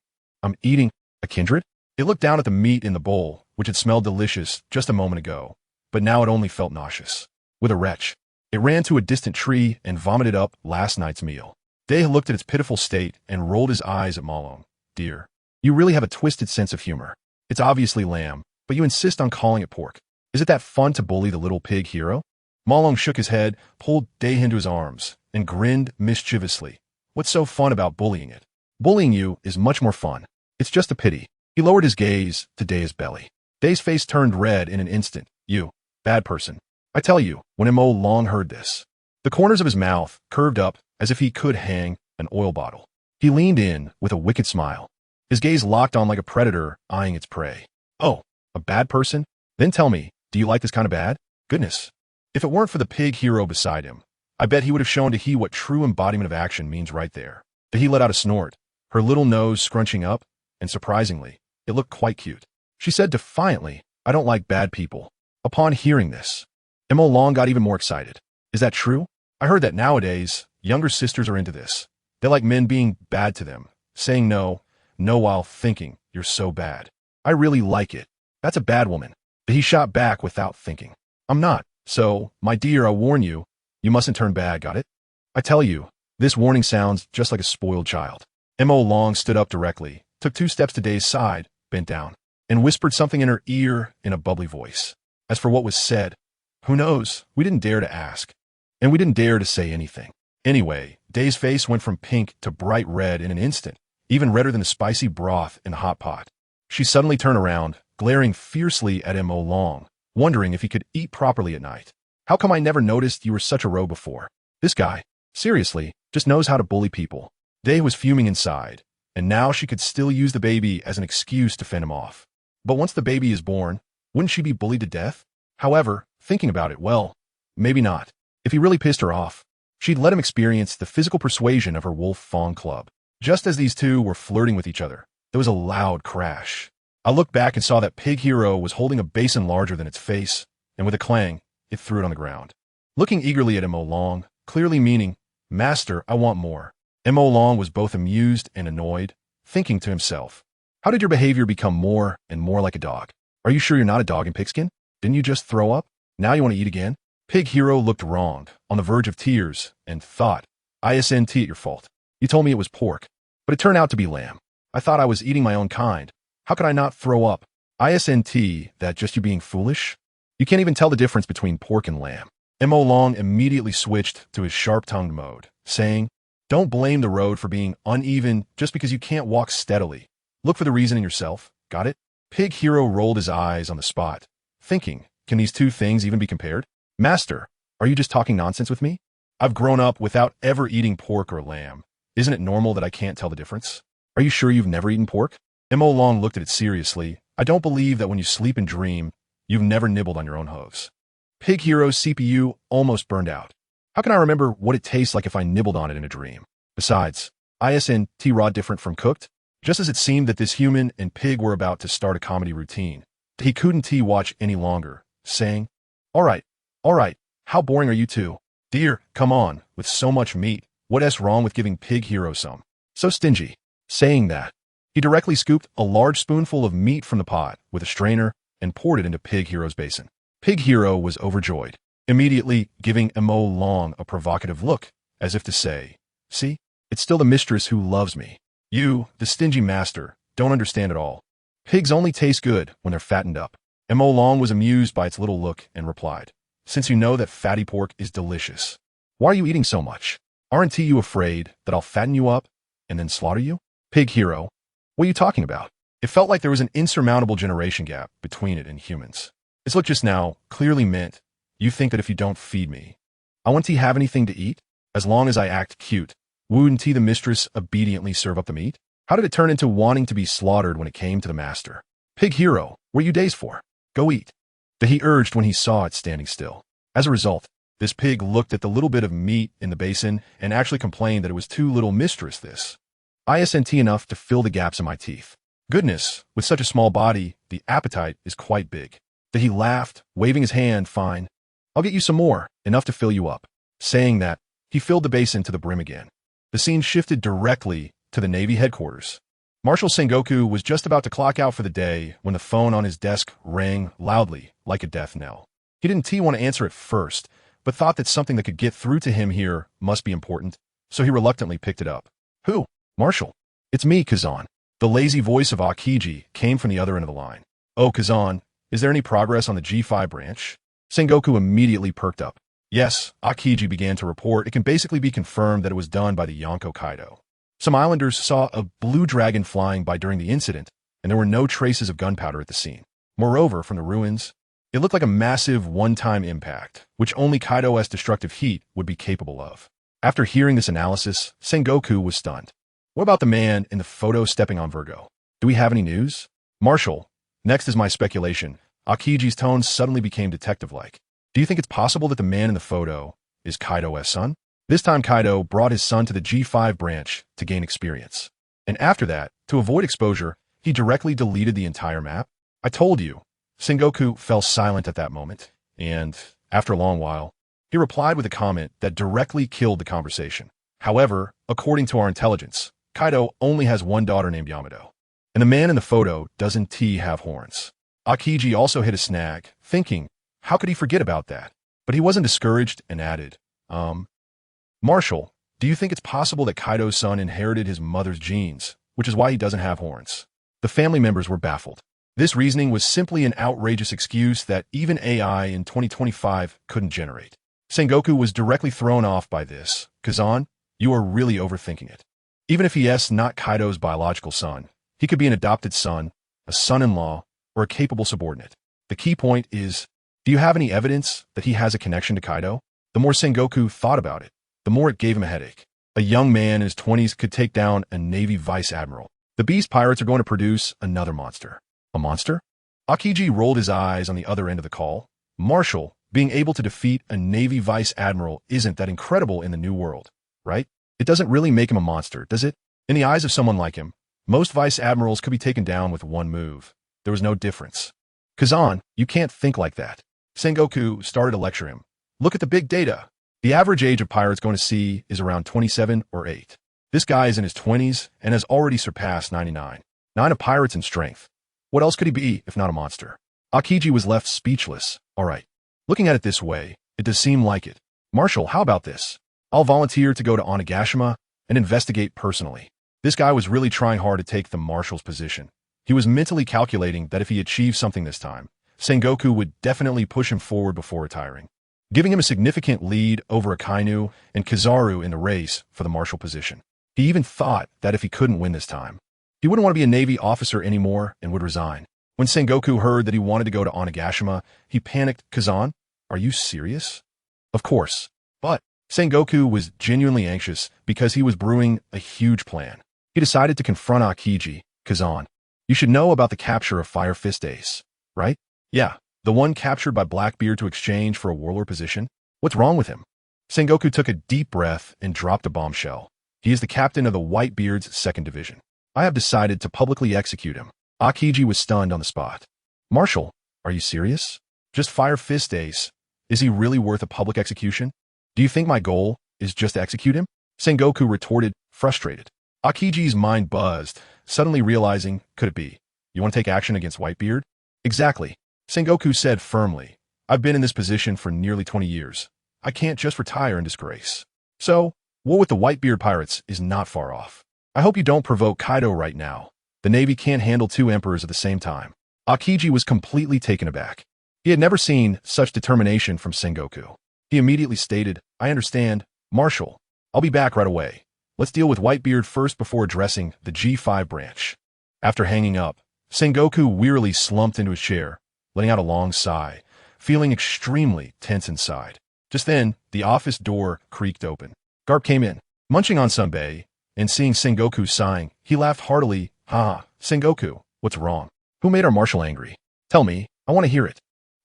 eating a kindred? It looked down at the meat in the bowl, which had smelled delicious just a moment ago, but now it only felt nauseous. With a retch, it ran to a distant tree and vomited up last night's meal. Day looked at its pitiful state and rolled his eyes at Malone. Dear, you really have a twisted sense of humor. It's obviously lamb, but you insist on calling it pork. Is it that fun to bully the little Pig Hero? Malone shook his head, pulled Day into his arms, and grinned mischievously. What's so fun about bullying it? Bullying you is much more fun. It's just a pity. He lowered his gaze to Day's belly. Day's face turned red in an instant. You, bad person. I tell you, when Mo Long heard this, the corners of his mouth curved up as if he could hang an oil bottle. He leaned in with a wicked smile. His gaze locked on like a predator eyeing its prey. Oh, a bad person? Then tell me, do you like this kind of bad? Goodness. If it weren't for the Pig Hero beside him, I bet he would have shown to he what true embodiment of action means right there. He let out a snort, her little nose scrunching up, and surprisingly, it looked quite cute. She said defiantly, I don't like bad people. Upon hearing this, Mo Long got even more excited. Is that true? I heard that nowadays, younger sisters are into this. They like men being bad to them, saying no while thinking, you're so bad. I really like it. That's a bad woman. But he shot back without thinking. I'm not. So, my dear, I warn you, you mustn't turn bad, got it? I tell you, this warning sounds just like a spoiled child. Mo Long stood up directly, took 2 steps to Day's side, bent down, and whispered something in her ear in a bubbly voice. As for what was said, who knows? We didn't dare to ask. And we didn't dare to say anything. Anyway, Day's face went from pink to bright red in an instant, even redder than the spicy broth in the hot pot. She suddenly turned around, glaring fiercely at Mo-Long, wondering if he could eat properly at night. How come I never noticed you were such a rogue before? This guy, seriously, just knows how to bully people. Day was fuming inside, and now she could still use the baby as an excuse to fend him off. But once the baby is born, wouldn't she be bullied to death? However, thinking about it, well, maybe not. If he really pissed her off, she'd let him experience the physical persuasion of her wolf-fawn club. Just as these two were flirting with each other, there was a loud crash. I looked back and saw that Pig Hero was holding a basin larger than its face, and with a clang, it threw it on the ground. Looking eagerly at Mo-Long, clearly meaning, "Master, I want more." Mo-Long was both amused and annoyed, thinking to himself, "How did your behavior become more and more like a dog? Are you sure you're not a dog in pigskin? Didn't you just throw up? Now you want to eat again?" Pig Hero looked wronged, on the verge of tears, and thought, "Isn't it your fault? You told me it was pork, but it turned out to be lamb. I thought I was eating my own kind. How could I not throw up? Isn't that just you being foolish? You can't even tell the difference between pork and lamb." Mo-Long immediately switched to his sharp-tongued mode, saying, "Don't blame the road for being uneven just because you can't walk steadily. Look for the reason in yourself. Got it?" Pig Hero rolled his eyes on the spot, thinking, can these two things even be compared? "Master, are you just talking nonsense with me? I've grown up without ever eating pork or lamb. Isn't it normal that I can't tell the difference? Are you sure you've never eaten pork?" Mo-Long looked at it seriously. "I don't believe that when you sleep and dream, you've never nibbled on your own hooves." Pig Hero's CPU almost burned out. How can I remember what it tastes like if I nibbled on it in a dream? Besides, isn't raw different from cooked? Just as it seemed that this human and pig were about to start a comedy routine, he couldn't watch any longer, saying, all right, how boring are you two? Dear, come on, with so much meat, what's wrong with giving Pig Hero some? So stingy." Saying that, he directly scooped a large spoonful of meat from the pot with a strainer and poured it into Pig Hero's basin. Pig Hero was overjoyed, immediately giving Mo-Long a provocative look, as if to say, "See, it's still the mistress who loves me. You, the stingy master, don't understand at all. Pigs only taste good when they're fattened up." Mo-Long was amused by its little look and replied, "Since you know that fatty pork is delicious, why are you eating so much? Aren't you afraid that I'll fatten you up and then slaughter you?" Pig Hero, what are you talking about? It felt like there was an insurmountable generation gap between it and humans. Its look just now clearly meant, you think that if you don't feed me, I won't have anything to eat? As long as I act cute, wouldn't the mistress obediently serve up the meat? How did it turn into wanting to be slaughtered when it came to the master? "Pig Hero, what are you dazed for? Go eat," that he urged when he saw it standing still. As a result, this pig looked at the little bit of meat in the basin and actually complained that it was too little, "Mistress, this isn't enough to fill the gaps in my teeth." Goodness, with such a small body, the appetite is quite big. That he laughed, waving his hand, "Fine, I'll get you some more, enough to fill you up." Saying that, he filled the basin to the brim again. The scene shifted directly to the Navy headquarters. Marshal Sengoku was just about to clock out for the day when the phone on his desk rang loudly, like a death knell. He didn't want to answer it first, but thought that something that could get through to him here must be important, so he reluctantly picked it up. "Who?" "Marshal. It's me, Kazan." The lazy voice of Akiji came from the other end of the line. "Oh, Kazan, is there any progress on the G5 branch?" Sengoku immediately perked up. "Yes," Akiji began to report. "It can basically be confirmed that it was done by the Yonko Kaido. Some islanders saw a blue dragon flying by during the incident, and there were no traces of gunpowder at the scene. Moreover, from the ruins, it looked like a massive one-time impact, which only Kaido's destructive heat would be capable of." After hearing this analysis, Sengoku was stunned. "What about the man in the photo stepping on Virgo? Do we have any news?" "Marshal, next is my speculation." Akiji's tone suddenly became detective-like. "Do you think it's possible that the man in the photo is Kaido's son?" This time Kaido brought his son to the G5 branch to gain experience. And after that, to avoid exposure, he directly deleted the entire map. "I told you." Sengoku fell silent at that moment, and, after a long while, he replied with a comment that directly killed the conversation. "However, according to our intelligence, Kaido only has one daughter named Yamato, and the man in the photo doesn't have horns." Akiji also hit a snag, thinking, how could he forget about that? But he wasn't discouraged and added, "Marshal, do you think it's possible that Kaido's son inherited his mother's genes, which is why he doesn't have horns?" The family members were baffled. This reasoning was simply an outrageous excuse that even AI in 2025 couldn't generate. Sengoku was directly thrown off by this. "Kazan, you are really overthinking it. Even if he is not Kaido's biological son, he could be an adopted son, a son-in-law, or a capable subordinate. The key point is, do you have any evidence that he has a connection to Kaido? The more Sengoku thought about it, the more it gave him a headache. A young man in his 20s could take down a Navy vice admiral. The Beast Pirates are going to produce another monster. A monster? Akiji rolled his eyes on the other end of the call. Marshall, being able to defeat a Navy vice admiral isn't that incredible in the New World, right? It doesn't really make him a monster, does it? In the eyes of someone like him, most vice admirals could be taken down with one move. There was no difference. Kazan, you can't think like that. Sengoku started to lecture him. Look at the big data. The average age of pirates going to sea is around 27 or 8. This guy is in his 20s and has already surpassed 99. 9 of pirates in strength. What else could he be if not a monster? Akiji was left speechless. All right. Looking at it this way, it does seem like it. Marshall, how about this? I'll volunteer to go to Onigashima and investigate personally. This guy was really trying hard to take the marshal's position. He was mentally calculating that if he achieved something this time, Sengoku would definitely push him forward before retiring, giving him a significant lead over Akainu and Kizaru in the race for the marshal position. He even thought that if he couldn't win this time, he wouldn't want to be a Navy officer anymore and would resign. When Sengoku heard that he wanted to go to Onigashima, he panicked. Kazan, are you serious? Of course. But Sengoku was genuinely anxious because he was brewing a huge plan. He decided to confront Akiji. Kazan, you should know about the capture of Fire Fist Ace, right? Yeah, the one captured by Blackbeard to exchange for a warlord position. What's wrong with him? Sengoku took a deep breath and dropped a bombshell. He is the captain of the Whitebeard's 2nd Division. I have decided to publicly execute him. Akiji was stunned on the spot. Marshal, are you serious? Just Fire Fist Ace. Is he really worth a public execution? Do you think my goal is just to execute him? Sengoku retorted, frustrated. Akiji's mind buzzed, suddenly realizing, could it be? You want to take action against Whitebeard? Exactly. Sengoku said firmly. I've been in this position for nearly 20 years. I can't just retire in disgrace. So, war with the Whitebeard pirates is not far off. I hope you don't provoke Kaido right now. The Navy can't handle 2 emperors at the same time. Akiji was completely taken aback. He had never seen such determination from Sengoku. He immediately stated, I understand, Marshal. I'll be back right away. Let's deal with Whitebeard first before addressing the G5 branch. After hanging up, Sengoku wearily slumped into his chair, letting out a long sigh, feeling extremely tense inside. Just then, the office door creaked open. Garp came in, munching on sunbae, and seeing Sengoku sighing, he laughed heartily. Ha, Sengoku, what's wrong? Who made our marshal angry? Tell me, I want to hear it.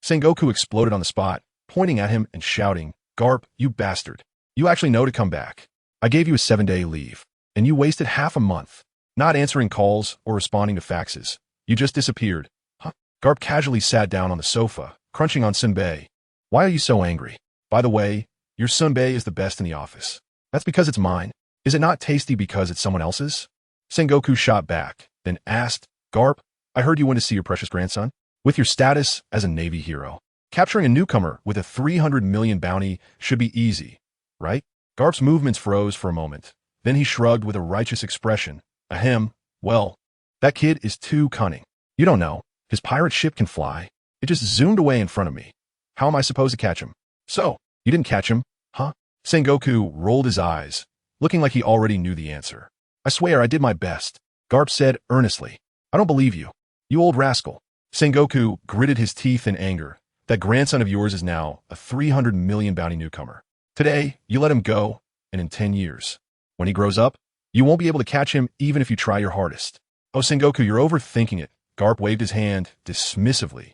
Sengoku exploded on the spot, pointing at him and shouting, Garp, you bastard. You actually know to come back. I gave you a 7-day leave, and you wasted half a month, not answering calls or responding to faxes. You just disappeared. Huh? Garp casually sat down on the sofa, crunching on sunbae. Why are you so angry? By the way, your sunbae is the best in the office. That's because it's mine. Is it not tasty because it's someone else's? Sengoku shot back, then asked, Garp, I heard you went to see your precious grandson? With your status as a Navy hero, capturing a newcomer with a 300 million bounty should be easy, right? Garp's movements froze for a moment. Then he shrugged with a righteous expression. Ahem, well, that kid is too cunning. You don't know, his pirate ship can fly. It just zoomed away in front of me. How am I supposed to catch him? So, you didn't catch him, huh? Sengoku rolled his eyes, looking like he already knew the answer. I swear I did my best, Garp said earnestly. I don't believe you. You old rascal. Sengoku gritted his teeth in anger. That grandson of yours is now a 300 million bounty newcomer. Today, you let him go, and in 10 years, when he grows up, you won't be able to catch him even if you try your hardest. Oh, Sengoku, you're overthinking it. Garp waved his hand dismissively.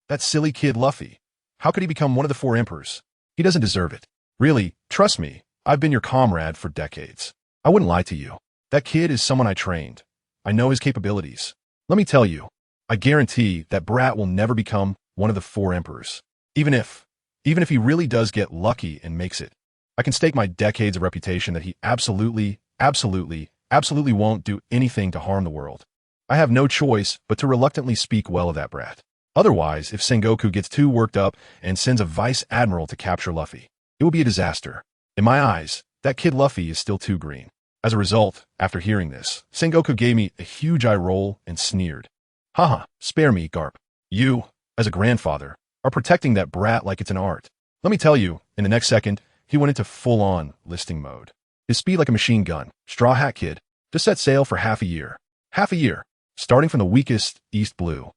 That silly kid Luffy. How could he become one of the 4 emperors? He doesn't deserve it. Really, trust me, I've been your comrade for decades. I wouldn't lie to you. That kid is someone I trained. I know his capabilities. Let me tell you, I guarantee that brat will never become one of the 4 emperors. Even if he really does get lucky and makes it, I can stake my decades of reputation that he absolutely won't do anything to harm the world. I have no choice but to reluctantly speak well of that brat. Otherwise, if Sengoku gets too worked up and sends a vice admiral to capture Luffy, it will be a disaster. In my eyes, that kid Luffy is still too green. As a result, after hearing this, Sengoku gave me a huge eye roll and sneered. Haha, spare me, Garp. You, as a grandfather, are protecting that brat like it's an art. Let me tell you, in the next second, he went into full-on listing mode. His speed like a machine gun. Straw Hat Kid. Just set sail for half a year. Half a year. Starting from the weakest East Blue.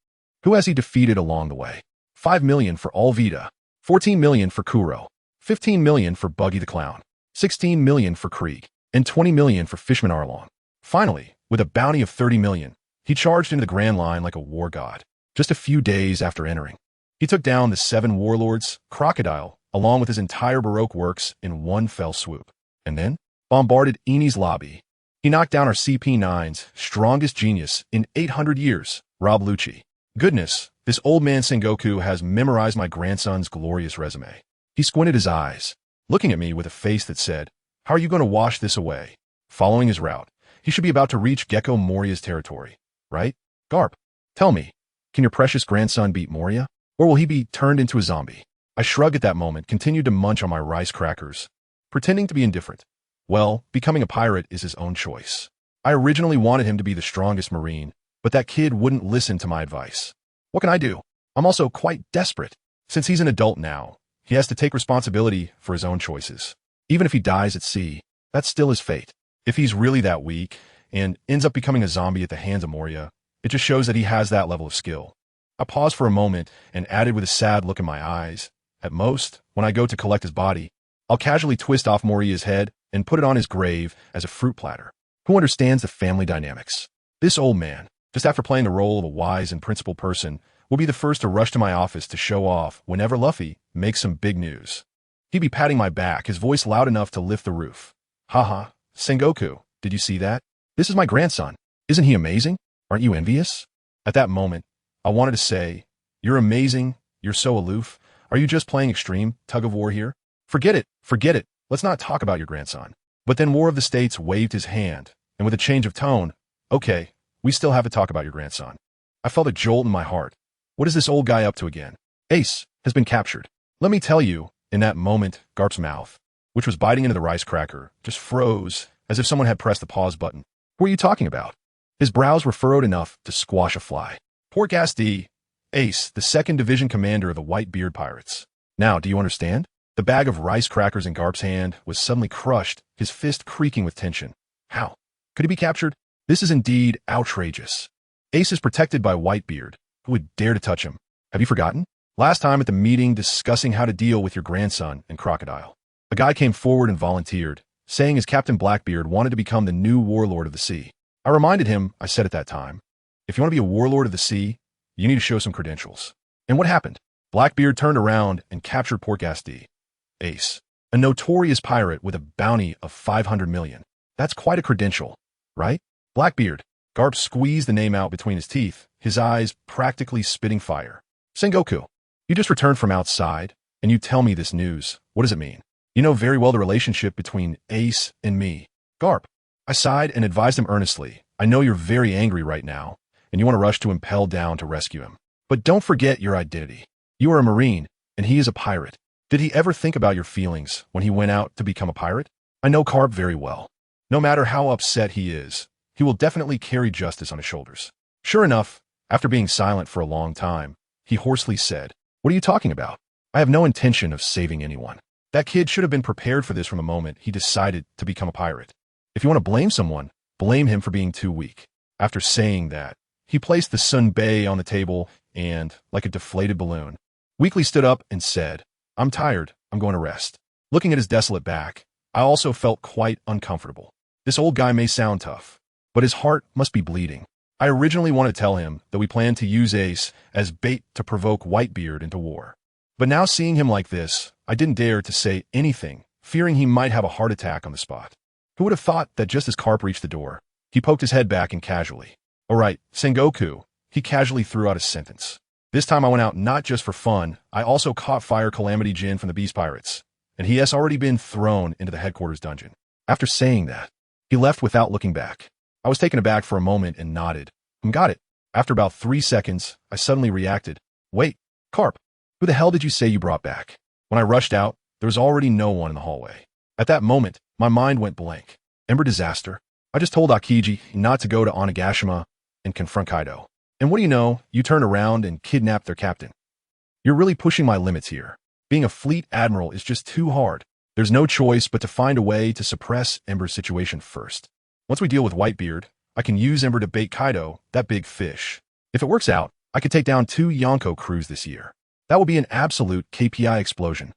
Who has he defeated along the way? 5 million for Alvida, 14 million for Kuro, 15 million for Buggy the Clown, 16 million for Krieg, and 20 million for Fishman Arlong. Finally, with a bounty of 30 million, he charged into the Grand Line like a war god. Just a few days after entering, he took down the 7 warlords, Crocodile, along with his entire Baroque works in one fell swoop. And then, bombarded Eni's lobby. He knocked down our CP9's strongest genius in 800 years, Rob Lucci. Goodness, this old man Sengoku has memorized my grandson's glorious resume. He squinted his eyes, looking at me with a face that said, "How are you going to wash this away?" Following his route, he should be about to reach Gecko Moria's territory, right? Garp, tell me, can your precious grandson beat Moria? Or will he be turned into a zombie? I shrugged at that moment, continued to munch on my rice crackers, pretending to be indifferent. Well, becoming a pirate is his own choice. I originally wanted him to be the strongest Marine, but that kid wouldn't listen to my advice. What can I do? I'm also quite desperate. Since he's an adult now, he has to take responsibility for his own choices. Even if he dies at sea, that's still his fate. If he's really that weak and ends up becoming a zombie at the hands of Moria, it just shows that he has that level of skill. I paused for a moment and added with a sad look in my eyes, at most, when I go to collect his body, I'll casually twist off Moria's head and put it on his grave as a fruit platter. Who understands the family dynamics? This old man, just after playing the role of a wise and principled person, will be the first to rush to my office to show off whenever Luffy makes some big news. He'd be patting my back, his voice loud enough to lift the roof. Haha, Sengoku, did you see that? This is my grandson. Isn't he amazing? Aren't you envious? At that moment, I wanted to say, "You're amazing, you're so aloof. Are you just playing extreme tug-of-war here? Forget it, let's not talk about your grandson." But then War of the States waved his hand, and with a change of tone, "Okay, we still have to talk about your grandson." I felt a jolt in my heart. What is this old guy up to again? Ace has been captured. Let me tell you, in that moment, Garp's mouth, which was biting into the rice cracker, just froze, as if someone had pressed the pause button. Who are you talking about? His brows were furrowed enough to squash a fly. Poor Gasti, Ace, the 2nd Division commander of the White-Beard Pirates. Now, do you understand? The bag of rice crackers in Garp's hand was suddenly crushed, his fist creaking with tension. How? Could he be captured? This is indeed outrageous. Ace is protected by Whitebeard. Who would dare to touch him? Have you forgotten? Last time at the meeting discussing how to deal with your grandson and Crocodile, a guy came forward and volunteered, saying his Captain Blackbeard wanted to become the new warlord of the sea. I reminded him, I said at that time, if you want to be a warlord of the sea, you need to show some credentials. And what happened? Blackbeard turned around and captured Port Gasti. Ace, a notorious pirate with a bounty of 500 million. That's quite a credential, right? Blackbeard. Garp squeezed the name out between his teeth, his eyes practically spitting fire. Sengoku, you just returned from outside, and you tell me this news. What does it mean? You know very well the relationship between Ace and me. Garp. I sighed and advised him earnestly. I know you're very angry right now, and you want to rush to impel down to rescue him. But don't forget your identity. You are a Marine, and he is a pirate. Did he ever think about your feelings when he went out to become a pirate? I know Garp very well. No matter how upset he is, he will definitely carry justice on his shoulders. Sure enough, after being silent for a long time, he hoarsely said, "What are you talking about? I have no intention of saving anyone." That kid should have been prepared for this from the moment he decided to become a pirate. If you want to blame someone, blame him for being too weak. After saying that, he placed the sunbae on the table and, like a deflated balloon, weakly stood up and said, "I'm tired, I'm going to rest." Looking at his desolate back, I also felt quite uncomfortable. This old guy may sound tough, but his heart must be bleeding. I originally wanted to tell him that we planned to use Ace as bait to provoke Whitebeard into war. But now seeing him like this, I didn't dare to say anything, fearing he might have a heart attack on the spot. Who would have thought that just as Garp reached the door, he poked his head back and casually, "All right, Sengoku," he casually threw out a sentence. This time I went out not just for fun, I also caught Fire Calamity Jin from the Beast Pirates, and he has already been thrown into the headquarters dungeon. After saying that, he left without looking back. I was taken aback for a moment and nodded. Got it. After about 3 seconds, I suddenly reacted. Wait, Garp, who the hell did you say you brought back? When I rushed out, there was already no one in the hallway. At that moment, my mind went blank. Ember disaster. I just told Akiji not to go to Onigashima and confront Kaido. And what do you know, you turned around and kidnapped their captain. You're really pushing my limits here. Being a fleet admiral is just too hard. There's no choice but to find a way to suppress Ember's situation first. Once we deal with Whitebeard, I can use Ember to bait Kaido, that big fish. If it works out, I could take down 2 Yonko crews this year. That would be an absolute KPI explosion.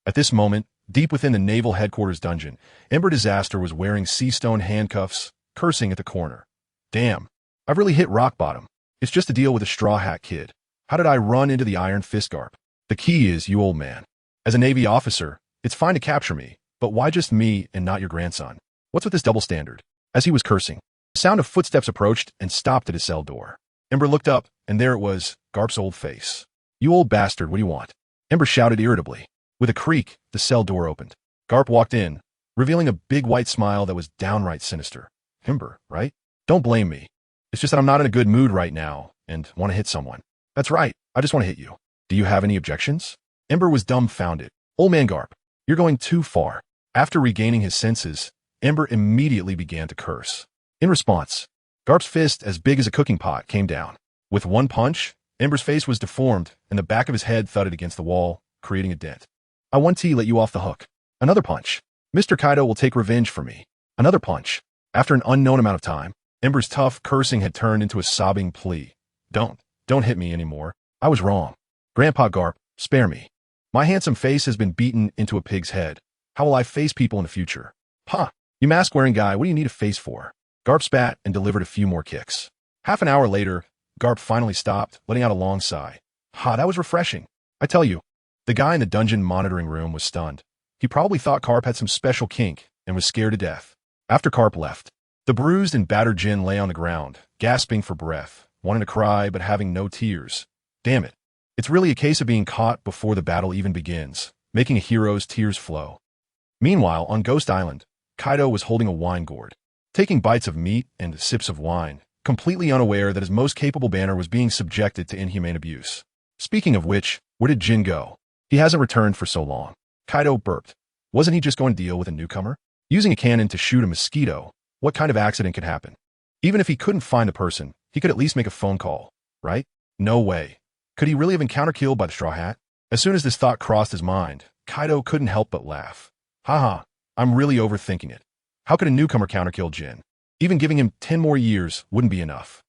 At this moment, deep within the naval headquarters dungeon, Ember Disaster was wearing sea stone handcuffs, cursing at the corner. Damn, I've really hit rock bottom. It's just a deal with a straw hat kid. How did I run into the Iron Fist Garp? The key is, you old man. As a Navy officer, it's fine to capture me, but why just me and not your grandson? What's with this double standard? As he was cursing, the sound of footsteps approached and stopped at his cell door. Ember looked up, and there it was, Garp's old face. You old bastard, what do you want? Ember shouted irritably. With a creak, the cell door opened. Garp walked in, revealing a big white smile that was downright sinister. Ember, right? Don't blame me. It's just that I'm not in a good mood right now and want to hit someone. That's right, I just want to hit you. Do you have any objections? Ember was dumbfounded. Old man Garp, you're going too far. After regaining his senses, Ember immediately began to curse. In response, Garp's fist, as big as a cooking pot, came down. With one punch, Ember's face was deformed and the back of his head thudded against the wall, creating a dent. I want to let you off the hook. Another punch. Mr. Kaido will take revenge for me. Another punch. After an unknown amount of time, Ember's tough cursing had turned into a sobbing plea. Don't hit me anymore. I was wrong. Grandpa Garp, spare me. My handsome face has been beaten into a pig's head. How will I face people in the future? Huh, you mask-wearing guy, what do you need a face for? Garp spat and delivered a few more kicks. Half an hour later, Garp finally stopped, letting out a long sigh. Ha, that was refreshing. I tell you, the guy in the dungeon monitoring room was stunned. He probably thought Garp had some special kink and was scared to death. After Garp left, the bruised and battered Jin lay on the ground, gasping for breath, wanting to cry but having no tears. Damn it. It's really a case of being caught before the battle even begins, making a hero's tears flow. Meanwhile, on Ghost Island, Kaido was holding a wine gourd, taking bites of meat and sips of wine, completely unaware that his most capable banner was being subjected to inhumane abuse. Speaking of which, where did Jin go? He hasn't returned for so long. Kaido burped. Wasn't he just going to deal with a newcomer? Using a cannon to shoot a mosquito, what kind of accident could happen? Even if he couldn't find the person, he could at least make a phone call, right? No way. Could he really have been counter-killed by the Straw Hat? As soon as this thought crossed his mind, Kaido couldn't help but laugh. Haha, I'm really overthinking it. How could a newcomer counter-kill Jin? Even giving him 10 more years wouldn't be enough.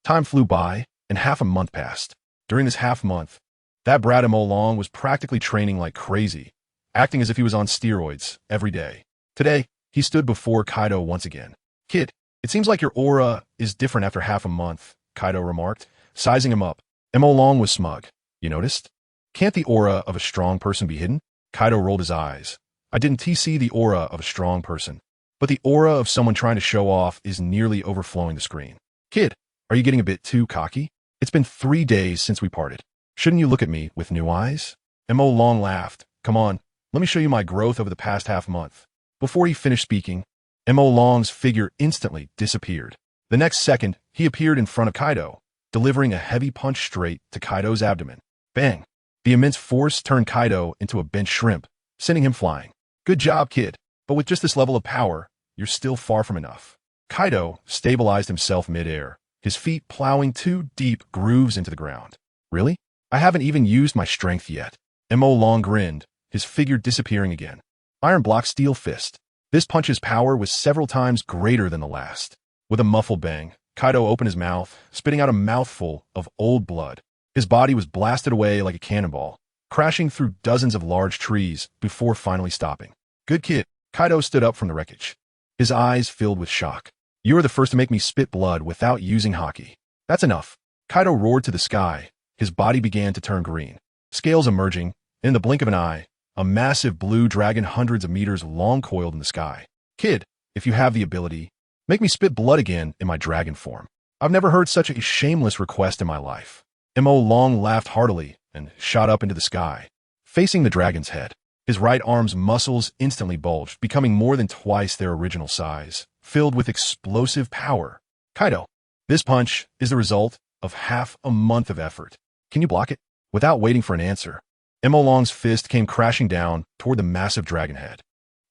Time flew by, and half a month passed. During this half month, that brat Long was practically training like crazy, acting as if he was on steroids every day. Today, he stood before Kaido once again. Kid, it seems like your aura is different after half a month, Kaido remarked, sizing him up. Long was smug. You noticed? Can't the aura of a strong person be hidden? Kaido rolled his eyes. I didn't see the aura of a strong person, but the aura of someone trying to show off is nearly overflowing the screen. Kid, are you getting a bit too cocky? It's been 3 days since we parted. Shouldn't you look at me with new eyes? Long laughed. Come on, let me show you my growth over the past half month. Before he finished speaking, Long's figure instantly disappeared. The next second, he appeared in front of Kaido, delivering a heavy punch straight to Kaido's abdomen. Bang! The immense force turned Kaido into a bent shrimp, sending him flying. Good job, kid, but with just this level of power, you're still far from enough. Kaido stabilized himself mid-air, his feet plowing 2 deep grooves into the ground. Really? I haven't even used my strength yet. Long grinned, his figure disappearing again. Iron Block Steel Fist. This punch's power was several times greater than the last. With a muffled bang, Kaido opened his mouth, spitting out a mouthful of old blood. His body was blasted away like a cannonball, crashing through dozens of large trees before finally stopping. Good kid. Kaido stood up from the wreckage, his eyes filled with shock. You were the first to make me spit blood without using haki. That's enough. Kaido roared to the sky. His body began to turn green, scales emerging. In the blink of an eye, a massive blue dragon hundreds of meters long coiled in the sky. Kid, if you have the ability, make me spit blood again in my dragon form. I've never heard such a shameless request in my life. Long laughed heartily and shot up into the sky, facing the dragon's head. His right arm's muscles instantly bulged, becoming more than twice their original size, filled with explosive power. Kaido, this punch is the result of half a month of effort. Can you block it? Without waiting for an answer, Long's fist came crashing down toward the massive dragon head.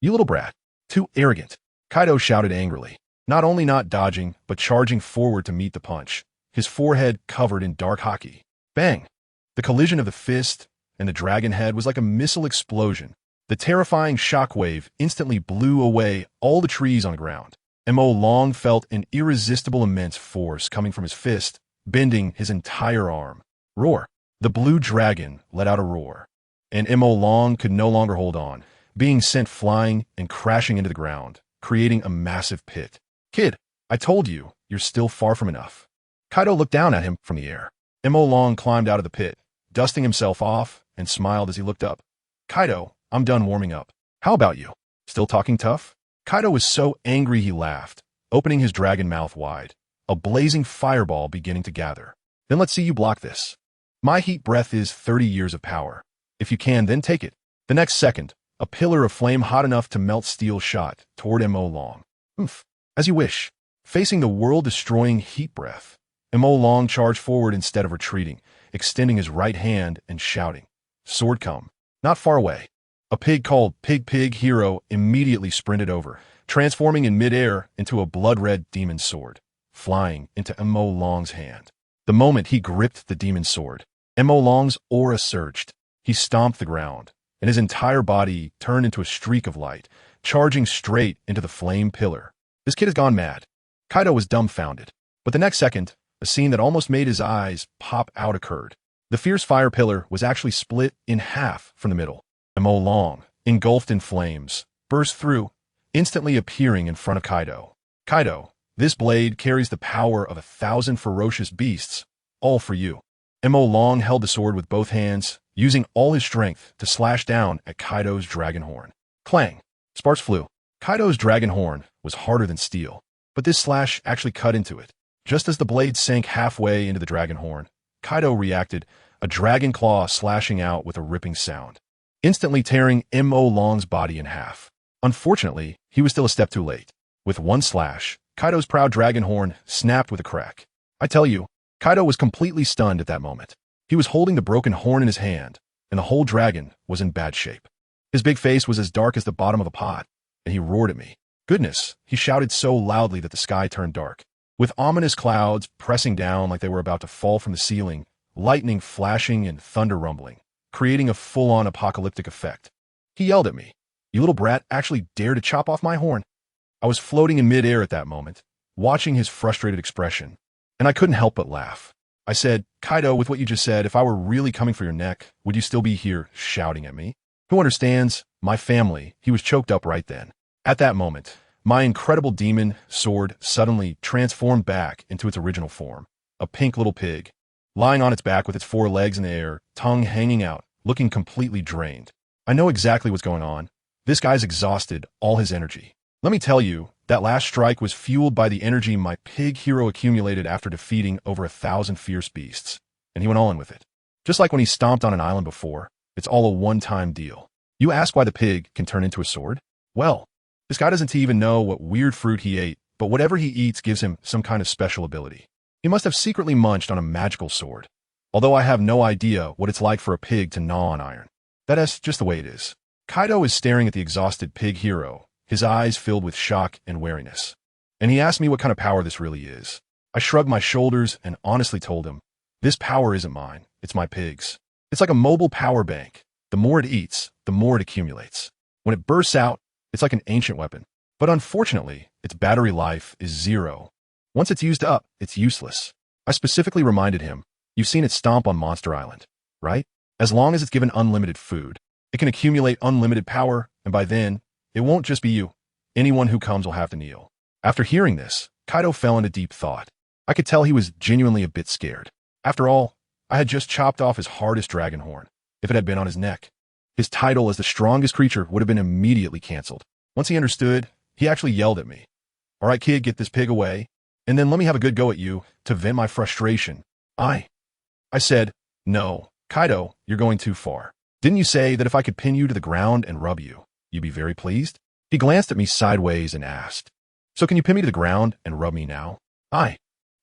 You little brat. Too arrogant. Kaido shouted angrily, not only not dodging, but charging forward to meet the punch, his forehead covered in dark haki. Bang! The collision of the fist and the dragon head was like a missile explosion. The terrifying shockwave instantly blew away all the trees on the ground. Long felt an irresistible immense force coming from his fist bending his entire arm. Roar! The blue dragon let out a roar, and Mo Long could no longer hold on, being sent flying and crashing into the ground, creating a massive pit. Kid, I told you, you're still far from enough. Kaido looked down at him from the air. Mo Long climbed out of the pit, dusting himself off, and smiled as he looked up. Kaido, I'm done warming up. How about you? Still talking tough? Kaido was so angry he laughed, opening his dragon mouth wide, a blazing fireball beginning to gather. Then let's see you block this. My heat breath is 30 years of power. If you can, then take it. The next second, a pillar of flame hot enough to melt steel shot toward Mo Long. Oomph. As you wish. Facing the world-destroying heat breath, Mo Long charged forward instead of retreating, extending his right hand and shouting, "Sword come." Not far away, a pig called Pig Hero immediately sprinted over, transforming in midair into a blood-red demon sword, flying into Mo Long's hand. The moment he gripped the demon sword, Mo Long's aura surged. He stomped the ground, and his entire body turned into a streak of light, charging straight into the flame pillar. This kid has gone mad. Kaido was dumbfounded. But the next second, a scene that almost made his eyes pop out occurred. The fierce fire pillar was actually split in half from the middle. Mo Long, engulfed in flames, burst through, instantly appearing in front of Kaido. Kaido, this blade carries the power of 1,000 ferocious beasts, all for you. Mo Long held the sword with both hands, using all his strength to slash down at Kaido's dragon horn. Clang! Sparks flew. Kaido's dragon horn was harder than steel, but this slash actually cut into it. Just as the blade sank halfway into the dragon horn, Kaido reacted, a dragon claw slashing out with a ripping sound, instantly tearing Mo Long's body in half. Unfortunately, he was still a step too late. With one slash, Kaido's proud dragon horn snapped with a crack. I tell you, Kaido was completely stunned at that moment. He was holding the broken horn in his hand, and the whole dragon was in bad shape. His big face was as dark as the bottom of a pot, and he roared at me. Goodness, he shouted so loudly that the sky turned dark. With ominous clouds pressing down like they were about to fall from the ceiling, lightning flashing and thunder rumbling, creating a full-on apocalyptic effect. He yelled at me. You little brat actually dared to chop off my horn. I was floating in midair at that moment, watching his frustrated expression, and I couldn't help but laugh. I said, Kaido, with what you just said, if I were really coming for your neck, would you still be here shouting at me? Who understands? My family. He was choked up right then. At that moment, my incredible demon sword suddenly transformed back into its original form, a pink little pig, lying on its back with its 4 legs in the air, tongue hanging out, looking completely drained. I know exactly what's going on. This guy's exhausted all his energy. Let me tell you, that last strike was fueled by the energy my pig hero accumulated after defeating over 1,000 fierce beasts, and he went all in with it. Just like when he stomped on an island before, it's all a one-time deal. You ask why the pig can turn into a sword? Well, this guy doesn't even know what weird fruit he ate, but whatever he eats gives him some kind of special ability. He must have secretly munched on a magical sword, although I have no idea what it's like for a pig to gnaw on iron. That's just the way it is. Kaido is staring at the exhausted pig hero, his eyes filled with shock and wariness. And he asked me what kind of power this really is. I shrugged my shoulders and honestly told him, this power isn't mine, it's my pig's. It's like a mobile power bank. The more it eats, the more it accumulates. When it bursts out, it's like an ancient weapon. But unfortunately, its battery life is 0. Once it's used up, it's useless. I specifically reminded him, you've seen it stomp on Monster Island, right? As long as it's given unlimited food, it can accumulate unlimited power, and by then, it won't just be you. Anyone who comes will have to kneel. After hearing this, Kaido fell into deep thought. I could tell he was genuinely a bit scared. After all, I had just chopped off his hardest dragon horn. If it had been on his neck, his title as the strongest creature would have been immediately canceled. Once he understood, he actually yelled at me. All right, kid, get this pig away, and then let me have a good go at you to vent my frustration. I said, no, Kaido, you're going too far. Didn't you say that if I could pin you to the ground and rub you, you'd be very pleased? He glanced at me sideways and asked, so can you pin me to the ground and rub me now? I'm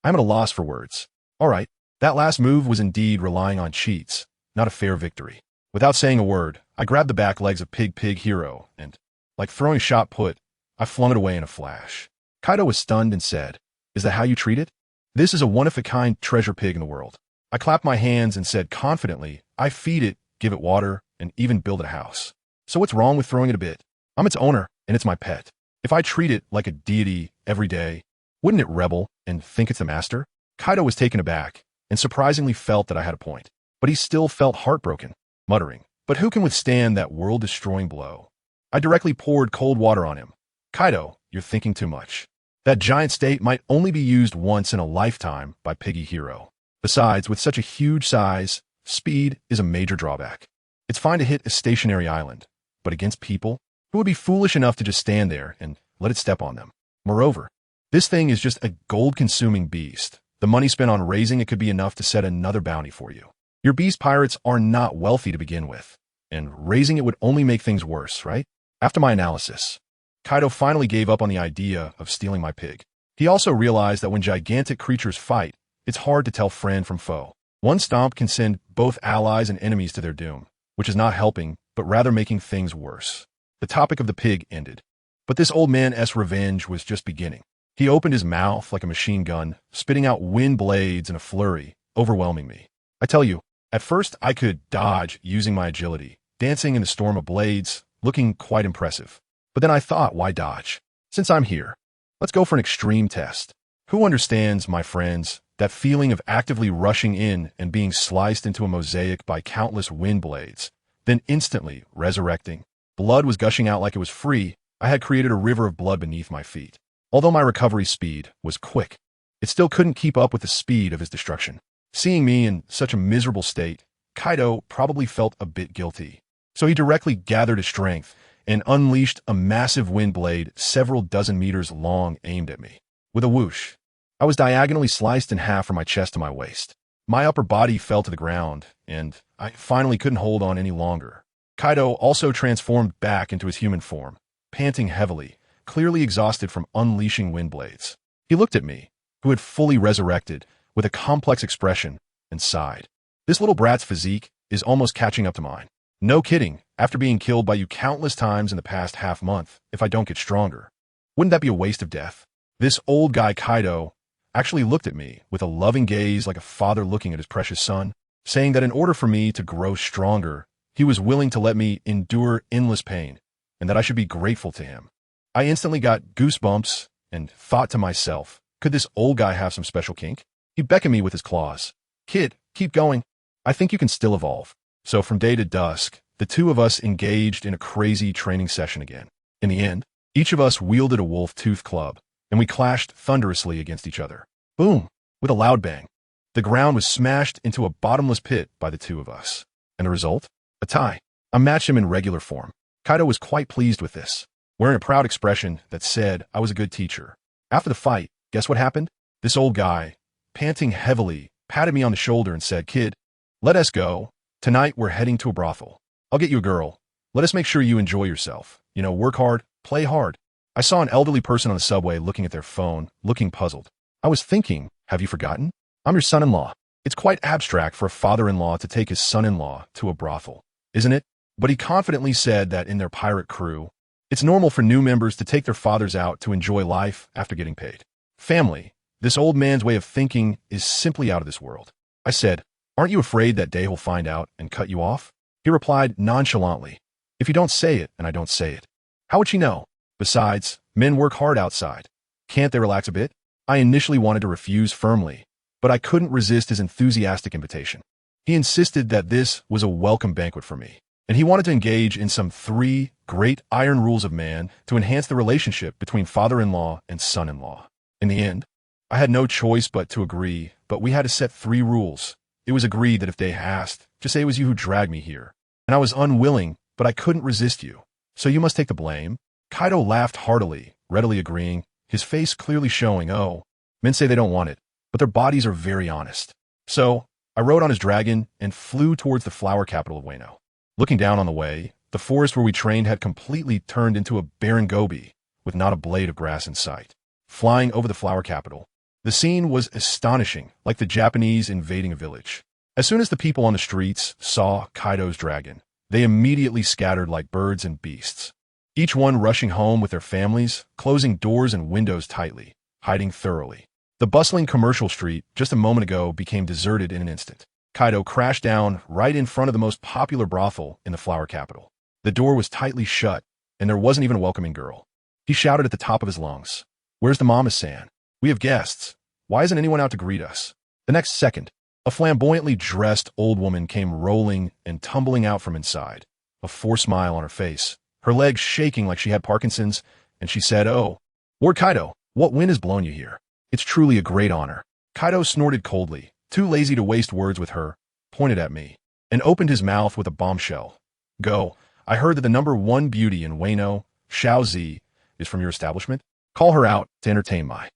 at a loss for words. All right, that last move was indeed relying on cheats, not a fair victory. Without saying a word, I grabbed the back legs of Pig Hero and, like throwing a shot put, I flung it away in a flash. Kaido was stunned and said, is that how you treat it? This is a one-of-a-kind treasure pig in the world. I clapped my hands and said confidently, I feed it, give it water, and even build it a house. So what's wrong with throwing it a bit? I'm its owner, and it's my pet. If I treat it like a deity every day, wouldn't it rebel and think it's the master? Kaido was taken aback and surprisingly felt that I had a point. But he still felt heartbroken, muttering, "But who can withstand that world-destroying blow?" I directly poured cold water on him. "Kaido, you're thinking too much. That giant state might only be used once in a lifetime by Piggy Hero. Besides, with such a huge size, speed is a major drawback. It's fine to hit a stationary island, but against people, who would be foolish enough to just stand there and let it step on them? Moreover, this thing is just a gold-consuming beast. The money spent on raising it could be enough to set another bounty for you. Your beast pirates are not wealthy to begin with, and raising it would only make things worse, right?" After my analysis, Kaido finally gave up on the idea of stealing my pig. He also realized that when gigantic creatures fight, it's hard to tell friend from foe. One stomp can send both allies and enemies to their doom, which is not helping, but rather making things worse. The topic of the pig ended. But this old man's revenge was just beginning. He opened his mouth like a machine gun, spitting out wind blades in a flurry, overwhelming me. I tell you, at first I could dodge using my agility, dancing in the storm of blades, looking quite impressive. But then I thought, why dodge? Since I'm here, let's go for an extreme test. Who understands, my friends, that feeling of actively rushing in and being sliced into a mosaic by countless wind blades, then instantly resurrecting? Blood was gushing out like it was free. I had created a river of blood beneath my feet. Although my recovery speed was quick, it still couldn't keep up with the speed of his destruction. Seeing me in such a miserable state, Kaido probably felt a bit guilty. So he directly gathered his strength and unleashed a massive wind blade several dozen meters long aimed at me. With a whoosh, I was diagonally sliced in half from my chest to my waist. My upper body fell to the ground, and I finally couldn't hold on any longer. Kaido also transformed back into his human form, panting heavily, clearly exhausted from unleashing wind blades. He looked at me, who had fully resurrected, with a complex expression, and sighed. "This little brat's physique is almost catching up to mine. No kidding, after being killed by you countless times in the past half-month, if I don't get stronger. Wouldn't that be a waste of death?" This old guy Kaido actually looked at me with a loving gaze like a father looking at his precious son, saying that in order for me to grow stronger, he was willing to let me endure endless pain, and that I should be grateful to him. I instantly got goosebumps and thought to myself, could this old guy have some special kink? He beckoned me with his claws. "Kid, keep going. I think you can still evolve." So from day to dusk, the two of us engaged in a crazy training session again. In the end, each of us wielded a wolf-tooth club, and we clashed thunderously against each other. Boom! With a loud bang. The ground was smashed into a bottomless pit by the two of us. And the result? A tie. I matched him in regular form. Kaido was quite pleased with this, wearing a proud expression that said I was a good teacher. After the fight, guess what happened? This old guy, panting heavily, patted me on the shoulder and said, "Kid, let us go. Tonight we're heading to a brothel. I'll get you a girl. Let us make sure you enjoy yourself. You know, work hard, play hard." I saw an elderly person on the subway looking at their phone, looking puzzled. I was thinking, have you forgotten? I'm your son-in-law. It's quite abstract for a father-in-law to take his son-in-law to a brothel, isn't it? But he confidently said that in their pirate crew, it's normal for new members to take their fathers out to enjoy life after getting paid. Family, this old man's way of thinking is simply out of this world. I said, "Aren't you afraid that day he'll find out and cut you off?" He replied nonchalantly, "If you don't say it and I don't say it, how would she know? Besides, men work hard outside. Can't they relax a bit?" I initially wanted to refuse firmly, but I couldn't resist his enthusiastic invitation. He insisted that this was a welcome banquet for me, and he wanted to engage in some 3 great iron rules of man to enhance the relationship between father-in-law and son-in-law. In the end, I had no choice but to agree, but we had to set 3 rules. It was agreed that if they asked, just say it was you who dragged me here. And I was unwilling, but I couldn't resist you. So you must take the blame. Kaido laughed heartily, readily agreeing, his face clearly showing, oh, men say they don't want it, but their bodies are very honest. So I rode on his dragon and flew towards the flower capital of Wano. Looking down on the way, the forest where we trained had completely turned into a barren gobi, with not a blade of grass in sight. Flying over the flower capital, the scene was astonishing, like the Japanese invading a village. As soon as the people on the streets saw Kaido's dragon, they immediately scattered like birds and beasts, each one rushing home with their families, closing doors and windows tightly, hiding thoroughly. The bustling commercial street just a moment ago became deserted in an instant. Kaido crashed down right in front of the most popular brothel in the flower capital. The door was tightly shut, and there wasn't even a welcoming girl. He shouted at the top of his lungs, "Where's the mama-san? We have guests. Why isn't anyone out to greet us? The next second, a flamboyantly dressed old woman came rolling and tumbling out from inside, a forced smile on her face, her legs shaking like she had Parkinson's, and she said, "Oh, Lord Kaido, what wind has blown you here? It's truly a great honor." Kaido snorted coldly, too lazy to waste words with her, pointed at me, and opened his mouth with a bombshell. "Go, I heard that the #1 beauty in Wano, Xiao Zi, is from your establishment. Call her out to entertain my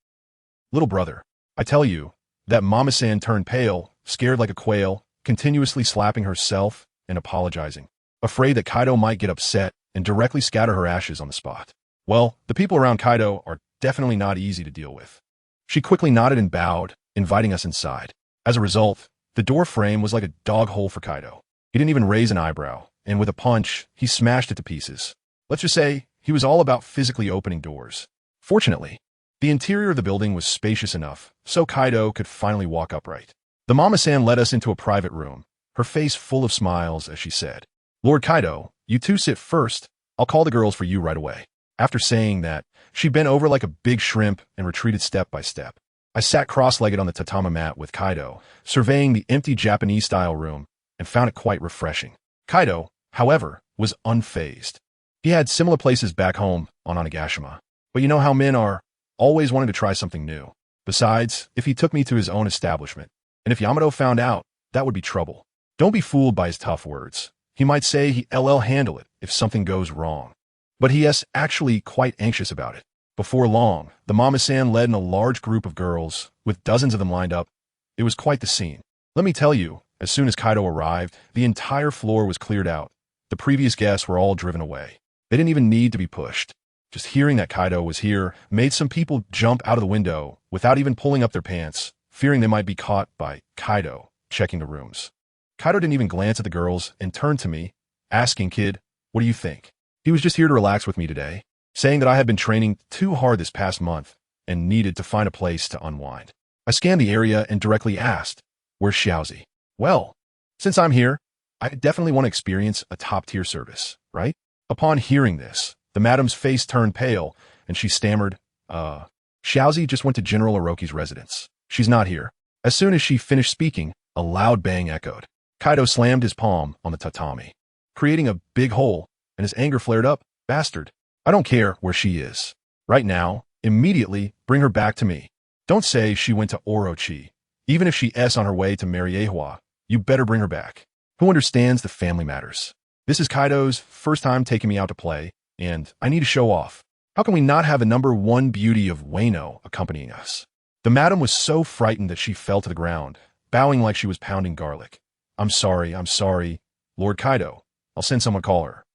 little brother." I tell you, that Mama-san turned pale, scared like a quail, continuously slapping herself and apologizing, afraid that Kaido might get upset and directly scatter her ashes on the spot. Well, the people around Kaido are definitely not easy to deal with. She quickly nodded and bowed, inviting us inside. As a result, the door frame was like a dog hole for Kaido. He didn't even raise an eyebrow, and with a punch, he smashed it to pieces. Let's just say, he was all about physically opening doors. Fortunately, the interior of the building was spacious enough, so Kaido could finally walk upright. The Mama-san led us into a private room, her face full of smiles as she said, "Lord Kaido, you two sit first. I'll call the girls for you right away." After saying that, she bent over like a big shrimp and retreated step by step. I sat cross-legged on the tatami mat with Kaido, surveying the empty Japanese-style room, and found it quite refreshing. Kaido, however, was unfazed. He had similar places back home on Onigashima, but you know how men are, always wanting to try something new. Besides, if he took me to his own establishment, and if Yamato found out, that would be trouble. Don't be fooled by his tough words. He might say he'll handle it if something goes wrong. But he is actually quite anxious about it. Before long, the Mama-san led in a large group of girls, with dozens of them lined up. It was quite the scene. Let me tell you, as soon as Kaido arrived, the entire floor was cleared out. The previous guests were all driven away. They didn't even need to be pushed. Just hearing that Kaido was here made some people jump out of the window without even pulling up their pants, fearing they might be caught by Kaido checking the rooms. Kaido didn't even glance at the girls and turned to me, asking, "Kid, what do you think?" He was just here to relax with me today, saying that I had been training too hard this past month and needed to find a place to unwind. I scanned the area and directly asked, "Where's Xiaozi?" "Well, since I'm here, I definitely want to experience a top-tier service, right?" Upon hearing this, the madam's face turned pale, and she stammered, Xiaozi just went to General Orochi's residence. She's not here." As soon as she finished speaking, a loud bang echoed. Kaido slammed his palm on the tatami, creating a big hole, and his anger flared up. "Bastard. I don't care where she is. Right now, immediately bring her back to me. Don't say she went to Orochi. Even if she's on her way to Mariehua, you better bring her back. Who understands the family matters? This is Kaido's first time taking me out to play, and I need to show off. How can we not have a #1 beauty of Wano accompanying us?" The madam was so frightened that she fell to the ground, bowing like she was pounding garlic. I'm sorry, Lord Kaido. I'll send someone call her."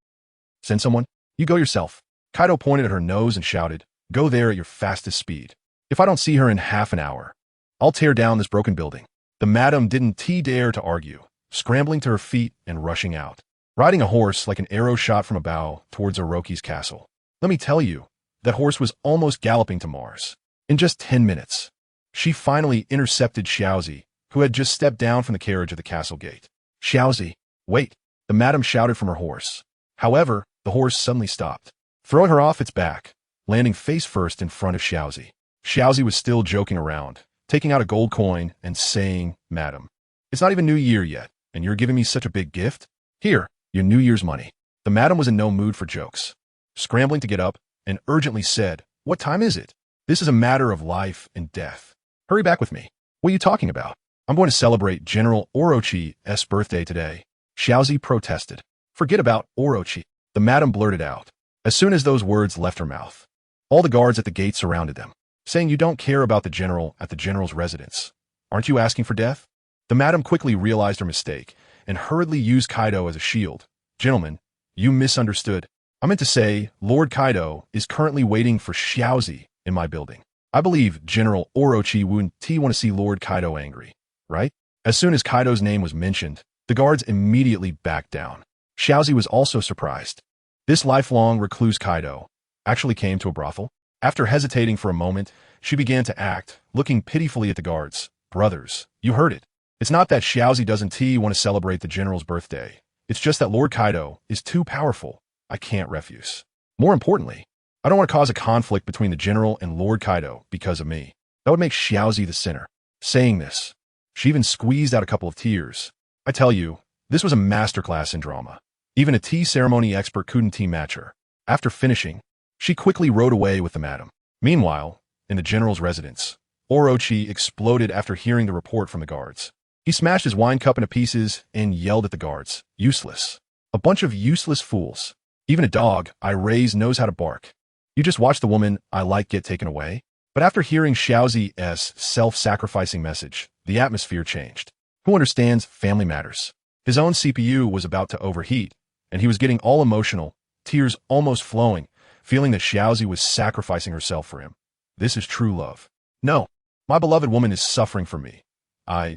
"Send someone? You go yourself." Kaido pointed at her nose and shouted, "Go there at your fastest speed. If I don't see her in half an hour, I'll tear down this broken building." The madam didn't dare to argue, scrambling to her feet and rushing out, riding a horse like an arrow shot from a bow towards Orochi's castle. Let me tell you, that horse was almost galloping to Mars. In just 10 minutes, she finally intercepted Xiaozi, who had just stepped down from the carriage at the castle gate. "Xiaozi, wait!" the madam shouted from her horse. However, the horse suddenly stopped, throwing her off its back, landing face first in front of Xiaozi. Xiaozi was still joking around, taking out a gold coin and saying, "Madam, it's not even New Year yet, and you're giving me such a big gift? Here, your New Year's money." The madam was in no mood for jokes, scrambling to get up, and urgently said, "What time is it? This is a matter of life and death. Hurry back with me." "What are you talking about? I'm going to celebrate General Orochi's birthday today." Xiaozi protested. "Forget about Orochi," the madam blurted out. As soon as those words left her mouth, all the guards at the gate surrounded them, saying, "You don't care about the general at the general's residence. Aren't you asking for death?" The madam quickly realized her mistake and hurriedly used Kaido as a shield. "Gentlemen, you misunderstood. I meant to say, Lord Kaido is currently waiting for Xiaozi in my building. I believe General Orochi wouldn't want to see Lord Kaido angry, right?" As soon as Kaido's name was mentioned, the guards immediately backed down. Xiaozi was also surprised. This lifelong recluse Kaido actually came to a brothel. After hesitating for a moment, she began to act, looking pitifully at the guards. "Brothers, you heard it. It's not that Xiaozi doesn't want to celebrate the general's birthday. It's just that Lord Kaido is too powerful. I can't refuse. More importantly, I don't want to cause a conflict between the general and Lord Kaido because of me. That would make Xiaozi the sinner. Saying this, she even squeezed out a couple of tears. I tell you, this was a masterclass in drama. Even a tea ceremony expert couldn't match her. After finishing, she quickly rode away with the madam. Meanwhile, in the general's residence, Orochi exploded after hearing the report from the guards. He smashed his wine cup into pieces and yelled at the guards, "Useless. A bunch of useless fools. Even a dog I raise knows how to bark. You just watch the woman I like get taken away." But after hearing Xiaozi's self-sacrificing message, the atmosphere changed. Who understands family matters? His own CPU was about to overheat, and he was getting all emotional, tears almost flowing, feeling that Xiaozi was sacrificing herself for him. This is true love. No, my beloved woman is suffering for me.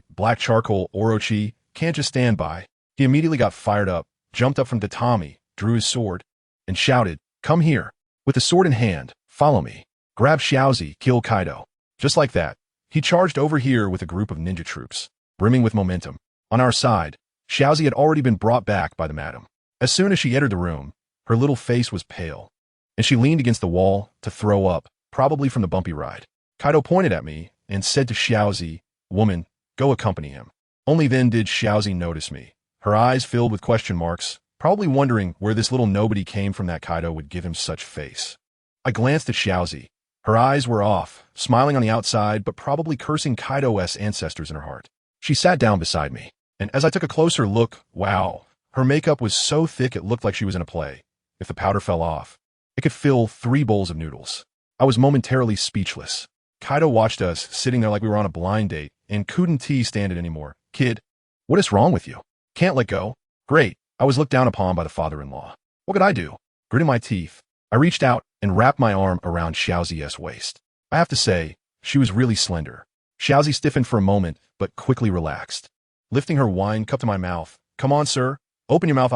Black Charcoal Orochi, can't just stand by. He immediately got fired up, jumped up from the tatami, drew his sword, and shouted, "Come here." With the sword in hand, "Follow me. Grab Xiaozi, kill Kaido." Just like that, he charged over here with a group of ninja troops, brimming with momentum. On our side, Xiaozi had already been brought back by the madam. As soon as she entered the room, her little face was pale, and she leaned against the wall to throw up, probably from the bumpy ride. Kaido pointed at me and said to Xiaozi, "Woman, go accompany him." Only then did Xiaozi notice me. Her eyes filled with question marks, probably wondering where this little nobody came from that Kaido would give him such face. I glanced at Xiaozi. Her eyes were off, smiling on the outside, but probably cursing Kaido's ancestors in her heart. She sat down beside me, and as I took a closer look, wow, her makeup was so thick it looked like she was in a play. If the powder fell off, it could fill 3 bowls of noodles. I was momentarily speechless. Kaido watched us, sitting there like we were on a blind date, and couldn't stand it anymore. "Kid, what is wrong with you? Can't let go?" "Great, I was looked down upon by the father-in-law. What could I do?" Gritting my teeth, I reached out and wrapped my arm around Xiaozi's waist. I have to say, she was really slender. Xiaozi stiffened for a moment, but quickly relaxed. Lifting her wine cup to my mouth, "Come on, sir. Open your mouth,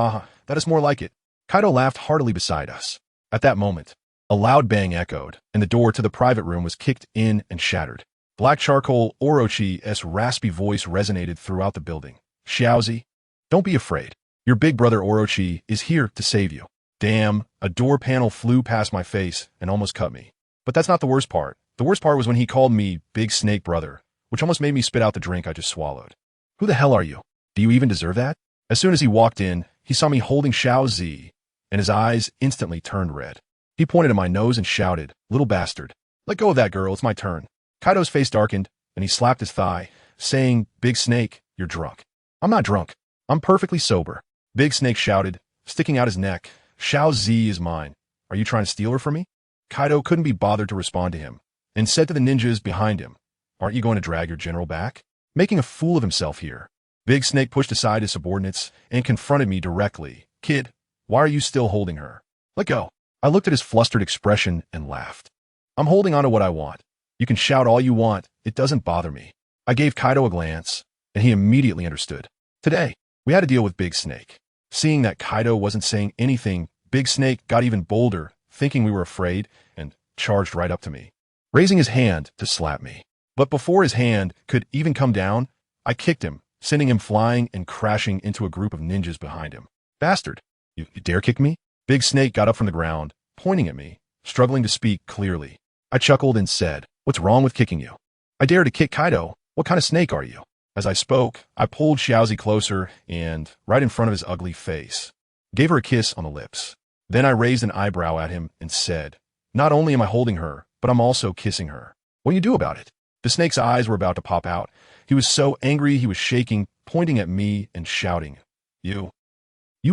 that is more like it." Kaido laughed heartily beside us. At that moment, a loud bang echoed, and the door to the private room was kicked in and shattered. Black Charcoal Orochi's raspy voice resonated throughout the building. "Xiaozi, don't be afraid. Your big brother Orochi is here to save you." Damn, a door panel flew past my face and almost cut me. But that's not the worst part. The worst part was when he called me Big Snake Brother, which almost made me spit out the drink I just swallowed. Who the hell are you? Do you even deserve that? As soon as he walked in, he saw me holding Xiaozi, and his eyes instantly turned red. He pointed at my nose and shouted, "Little bastard. Let go of that girl, it's my turn." Kaido's face darkened, and he slapped his thigh, saying, "Big Snake, you're drunk." "I'm not drunk. I'm perfectly sober." Big Snake shouted, sticking out his neck, "Xiaozi is mine. Are you trying to steal her from me?" Kaido couldn't be bothered to respond to him, and said to the ninjas behind him, "Aren't you going to drag your general back? Making a fool of himself here." Big Snake pushed aside his subordinates and confronted me directly. "Kid, why are you still holding her? Let go." I looked at his flustered expression and laughed. "I'm holding on to what I want. You can shout all you want, it doesn't bother me." I gave Kaido a glance, and he immediately understood. Today, we had to deal with Big Snake. Seeing that Kaido wasn't saying anything, Big Snake got even bolder, thinking we were afraid, and charged right up to me, raising his hand to slap me. But before his hand could even come down, I kicked him, sending him flying and crashing into a group of ninjas behind him. "Bastard, you dare kick me?" Big Snake got up from the ground, pointing at me, struggling to speak clearly. I chuckled and said, "What's wrong with kicking you?" "I dare to kick Kaido. What kind of snake are you?" As I spoke, I pulled Xiaozi closer and, right in front of his ugly face, gave her a kiss on the lips. Then I raised an eyebrow at him and said, "Not only am I holding her, but I'm also kissing her. What do you do about it?" The snake's eyes were about to pop out. He was so angry he was shaking, pointing at me and shouting, You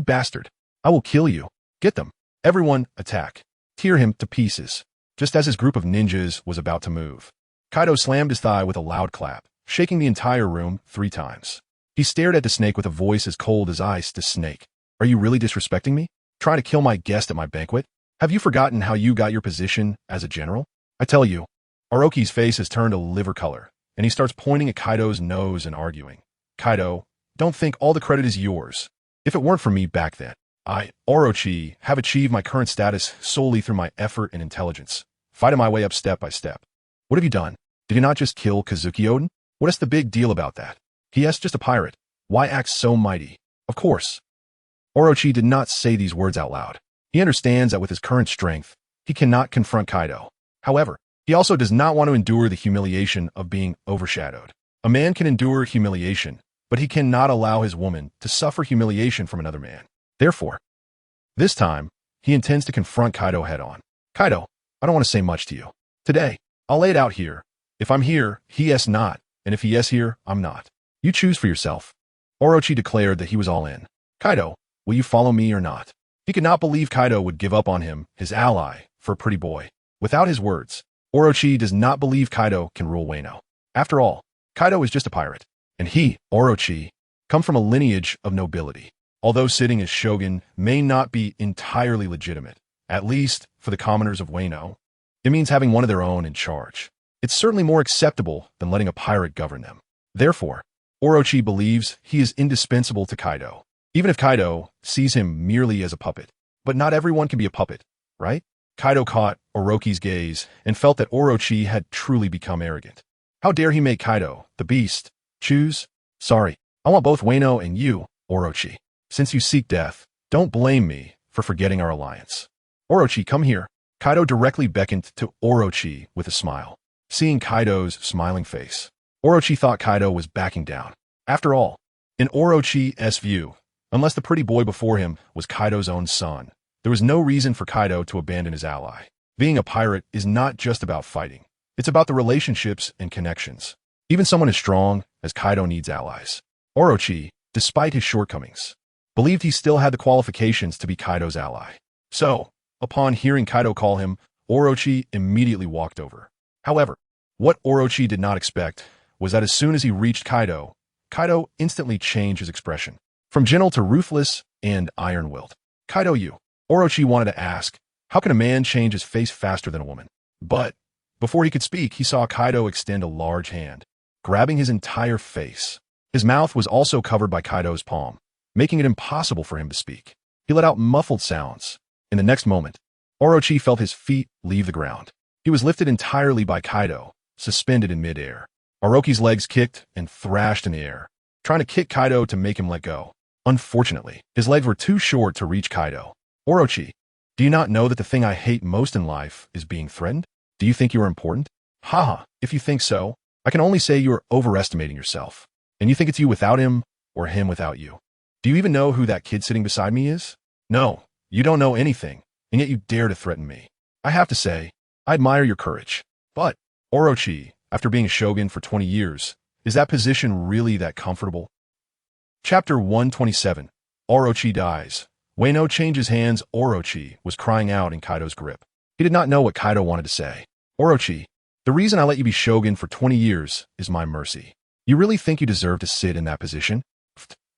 bastard. I will kill you. Get them. Everyone, attack. Tear him to pieces." Just as his group of ninjas was about to move, Kaido slammed his thigh with a loud clap, shaking the entire room 3 times. He stared at the snake with a voice as cold as ice to Snake. "Are you really disrespecting me? Trying to kill my guest at my banquet? Have you forgotten how you got your position as a general? I tell you." Orochi's face has turned a liver color, and he starts pointing at Kaido's nose and arguing. "Kaido, don't think all the credit is yours. If it weren't for me back then, I, Orochi, have achieved my current status solely through my effort and intelligence, fighting my way up step by step. What have you done? Did you not just kill Kazuki Oden? What is the big deal about that? He is just a pirate. Why act so mighty?" Of course, Orochi did not say these words out loud. He understands that with his current strength, he cannot confront Kaido. However, He also does not want to endure the humiliation of being overshadowed. A man can endure humiliation, but he cannot allow his woman to suffer humiliation from another man. Therefore, this time, he intends to confront Kaido head-on. Kaido, I don't want to say much to you. Today, I'll lay it out here. If I'm here, he yes not, and if he yes here, I'm not. You choose for yourself. Orochi declared that he was all in. Kaido, will you follow me or not? He could not believe Kaido would give up on him, his ally, for a pretty boy. Without his words, Orochi does not believe Kaido can rule Wano. After all, Kaido is just a pirate, and he, Orochi, come from a lineage of nobility. Although sitting as shogun may not be entirely legitimate, at least for the commoners of Wano, it means having one of their own in charge. It's certainly more acceptable than letting a pirate govern them. Therefore, Orochi believes he is indispensable to Kaido, even if Kaido sees him merely as a puppet. But not everyone can be a puppet, right? Kaido caught Orochi's gaze and felt that Orochi had truly become arrogant. How dare he make Kaido, the beast, choose? Sorry, I want both Wano and you, Orochi. Since you seek death, don't blame me for forgetting our alliance. Orochi, come here. Kaido directly beckoned to Orochi with a smile. Seeing Kaido's smiling face, Orochi thought Kaido was backing down. After all, in Orochi's view, unless the pretty boy before him was Kaido's own son, there was no reason for Kaido to abandon his ally. Being a pirate is not just about fighting. It's about the relationships and connections. Even someone as strong as Kaido needs allies. Orochi, despite his shortcomings, believed he still had the qualifications to be Kaido's ally. So, upon hearing Kaido call him, Orochi immediately walked over. However, what Orochi did not expect was that as soon as he reached Kaido, Kaido instantly changed his expression, from gentle to ruthless and iron-willed. Kaido, you. Orochi wanted to ask, how can a man change his face faster than a woman? But, before he could speak, he saw Kaido extend a large hand, grabbing his entire face. His mouth was also covered by Kaido's palm, making it impossible for him to speak. He let out muffled sounds. In the next moment, Orochi felt his feet leave the ground. He was lifted entirely by Kaido, suspended in midair. Orochi's legs kicked and thrashed in the air, trying to kick Kaido to make him let go. Unfortunately, his legs were too short to reach Kaido. Orochi, do you not know that the thing I hate most in life is being threatened? Do you think you are important? Haha, if you think so, I can only say you are overestimating yourself. And you think it's you without him, or him without you. Do you even know who that kid sitting beside me is? No, you don't know anything, and yet you dare to threaten me. I have to say, I admire your courage. But, Orochi, after being a shogun for 20 years, is that position really that comfortable? Chapter 127. Orochi dies. Wano changes hands. Orochi was crying out in Kaido's grip. He did not know what Kaido wanted to say. Orochi, the reason I let you be shogun for 20 years is my mercy. You really think you deserve to sit in that position?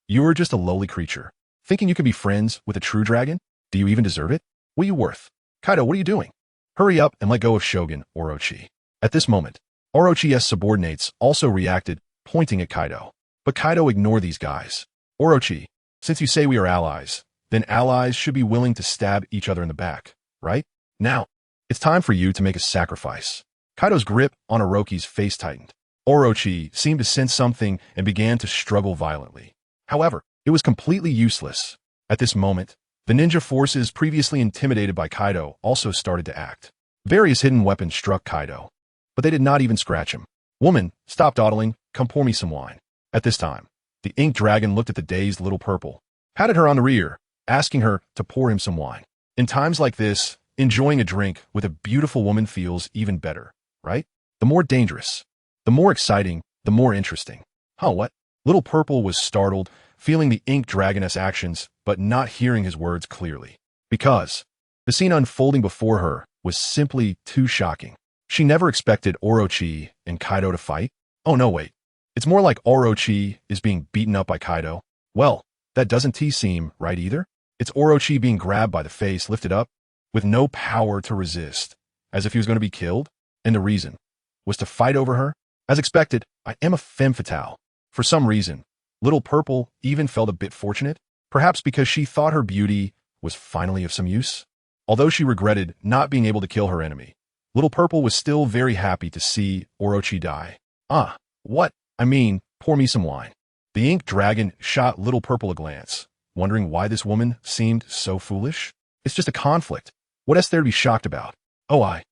You are just a lowly creature. Thinking you can be friends with a true dragon? Do you even deserve it? What are you worth? Kaido, what are you doing? Hurry up and let go of Shogun, Orochi. At this moment, Orochi's subordinates also reacted, pointing at Kaido. But Kaido ignored these guys. Orochi, since you say we are allies, then allies should be willing to stab each other in the back, right? Now, it's time for you to make a sacrifice. Kaido's grip on Orochi's face tightened. Orochi seemed to sense something and began to struggle violently. However, it was completely useless. At this moment, the ninja forces previously intimidated by Kaido also started to act. Various hidden weapons struck Kaido, but they did not even scratch him. Woman, stop dawdling, come pour me some wine. At this time, the ink dragon looked at the dazed little purple, patted her on the rear, asking her to pour him some wine. In times like this, enjoying a drink with a beautiful woman feels even better, right? The more dangerous, the more exciting, the more interesting. Huh, what? Little Purple was startled, feeling the ink dragoness actions, but not hearing his words clearly. Because the scene unfolding before her was simply too shocking. She never expected Orochi and Kaido to fight. Oh no, wait. It's more like Orochi is being beaten up by Kaido. Well, that doesn't seem right either. It's Orochi being grabbed by the face, lifted up, with no power to resist, as if he was going to be killed, and the reason was to fight over her. As expected, I am a femme fatale. For some reason, Little Purple even felt a bit fortunate, perhaps because she thought her beauty was finally of some use. Although she regretted not being able to kill her enemy, Little Purple was still very happy to see Orochi die. Ah, what? I mean, pour me some wine. The ink dragon shot Little Purple a glance, wondering why this woman seemed so foolish. It's just a conflict. What is there to be shocked about? Oh, I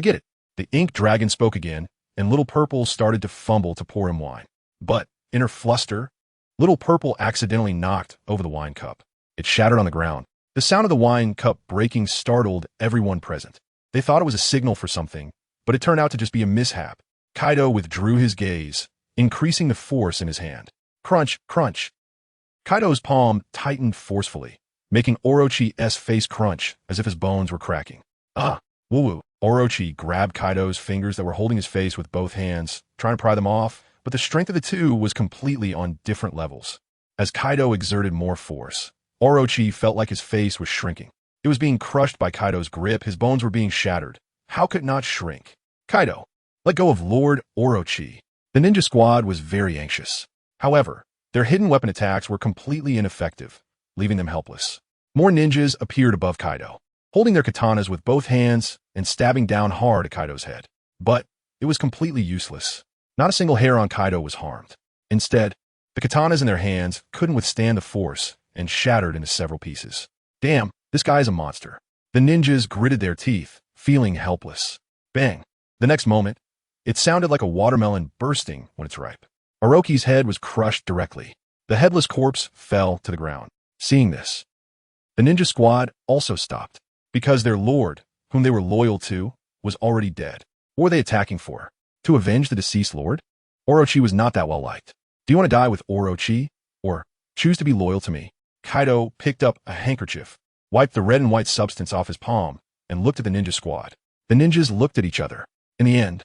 get it. The ink dragon spoke again, and Little Purple started to fumble to pour him wine. But, in her fluster, Little Purple accidentally knocked over the wine cup. It shattered on the ground. The sound of the wine cup breaking startled everyone present. They thought it was a signal for something, but it turned out to just be a mishap. Kaido withdrew his gaze, increasing the force in his hand. Crunch, crunch. Kaido's palm tightened forcefully, making Orochi's face crunch as if his bones were cracking. Ah, woo-woo. Orochi grabbed Kaido's fingers that were holding his face with both hands, trying to pry them off, but the strength of the two was completely on different levels. As Kaido exerted more force, Orochi felt like his face was shrinking. It was being crushed by Kaido's grip, his bones were being shattered. How could it not shrink? Kaido, let go of Lord Orochi. The ninja squad was very anxious. However, their hidden weapon attacks were completely ineffective, leaving them helpless. More ninjas appeared above Kaido, holding their katanas with both hands and stabbing down hard at Kaido's head. But it was completely useless. Not a single hair on Kaido was harmed. Instead, the katanas in their hands couldn't withstand the force and shattered into several pieces. Damn, this guy's a monster. The ninjas gritted their teeth, feeling helpless. Bang. The next moment, it sounded like a watermelon bursting when it's ripe. Orochi's head was crushed directly. The headless corpse fell to the ground. Seeing this, the ninja squad also stopped, because their lord, whom they were loyal to, was already dead. What were they attacking for? To avenge the deceased lord? Orochi was not that well liked. Do you want to die with Orochi, or choose to be loyal to me? Kaido picked up a handkerchief, wiped the red and white substance off his palm, and looked at the ninja squad. The ninjas looked at each other. In the end,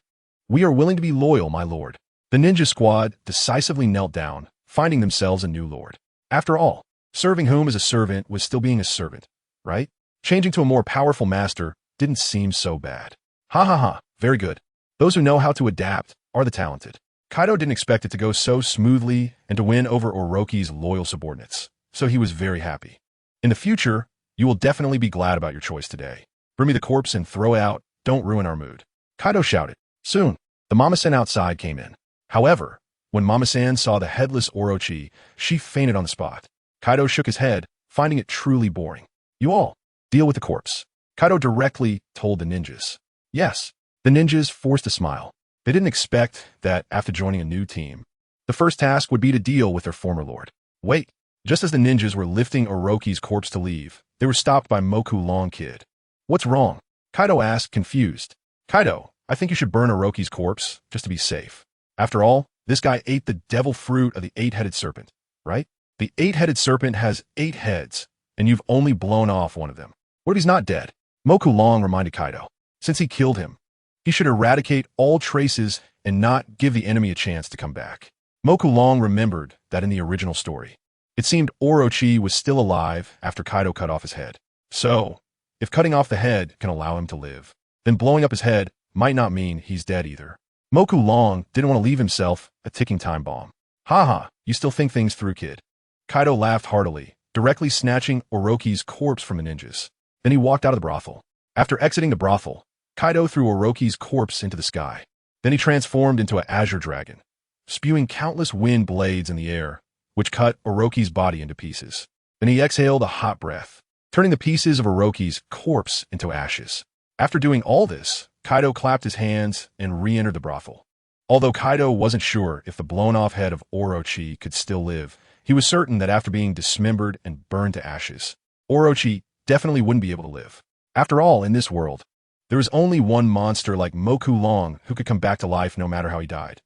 we are willing to be loyal, my lord. The ninja squad decisively knelt down, finding themselves a new lord. After all, serving whom as a servant was still being a servant, right? Changing to a more powerful master didn't seem so bad. Ha ha ha, very good. Those who know how to adapt are the talented. Kaido didn't expect it to go so smoothly and to win over Orochi's loyal subordinates, so he was very happy. In the future, you will definitely be glad about your choice today. Bring me the corpse and throw it out, don't ruin our mood. Kaido shouted. Soon, the Mama-san outside came in. However, when Mama-san saw the headless Orochi, she fainted on the spot. Kaido shook his head, finding it truly boring. You all, deal with the corpse. Kaido directly told the ninjas. Yes, the ninjas forced a smile. They didn't expect that after joining a new team, the first task would be to deal with their former lord. Wait, just as the ninjas were lifting Orochi's corpse to leave, they were stopped by Moku Long Kid. What's wrong? Kaido asked, confused. Kaido, I think you should burn Orochi's corpse, just to be safe. After all, this guy ate the devil fruit of the eight-headed serpent, right? The eight-headed serpent has 8 heads, and you've only blown off one of them. What if he's not dead? Moku Long reminded Kaido. Since he killed him, he should eradicate all traces and not give the enemy a chance to come back. Moku Long remembered that in the original story, it seemed Orochi was still alive after Kaido cut off his head. So, if cutting off the head can allow him to live, then blowing up his head might not mean he's dead either. Moku Long didn't want to leave himself a ticking time bomb. Haha, you still think things through, kid. Kaido laughed heartily, directly snatching Orochi's corpse from the ninjas. Then he walked out of the brothel. After exiting the brothel, Kaido threw Orochi's corpse into the sky. Then he transformed into an azure dragon, spewing countless wind blades in the air, which cut Orochi's body into pieces. Then he exhaled a hot breath, turning the pieces of Orochi's corpse into ashes. After doing all this, Kaido clapped his hands and re-entered the brothel. Although Kaido wasn't sure if the blown-off head of Orochi could still live, he was certain that after being dismembered and burned to ashes, Orochi definitely wouldn't be able to live. After all, in this world, there is only one monster like Moku Long who could come back to life no matter how he died.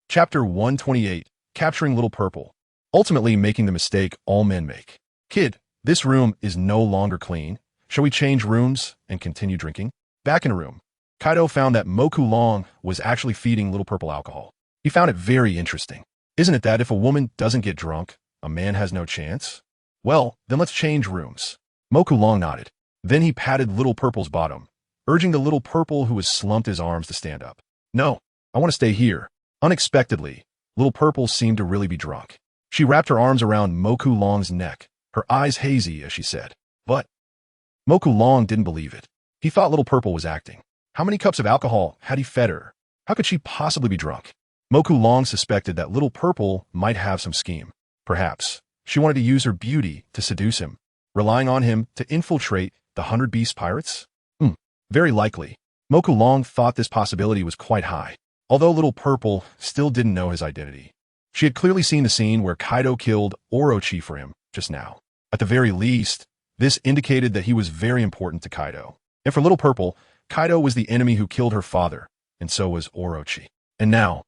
Chapter 128, Capturing Little Purple. Ultimately making the mistake all men make. Kid, this room is no longer clean. Shall we change rooms and continue drinking? Back in a room, Kaido found that Moku Long was actually feeding Little Purple alcohol. He found it very interesting. Isn't it that if a woman doesn't get drunk, a man has no chance? Well, then let's change rooms. Moku Long nodded. Then he patted Little Purple's bottom, urging the Little Purple who was slumped his arms to stand up. No, I want to stay here. Unexpectedly, Little Purple seemed to really be drunk. She wrapped her arms around Moku Long's neck, her eyes hazy as she said, "But..." Moku Long didn't believe it. He thought Little Purple was acting. How many cups of alcohol had he fed her? How could she possibly be drunk? Moku Long suspected that Little Purple might have some scheme. Perhaps she wanted to use her beauty to seduce him, relying on him to infiltrate the 100 Beast Pirates? Very likely. Moku Long thought this possibility was quite high, although Little Purple still didn't know his identity. She had clearly seen the scene where Kaido killed Orochi for him just now. At the very least, this indicated that he was very important to Kaido. And for Little Purple, Kaido was the enemy who killed her father, and so was Orochi. And now,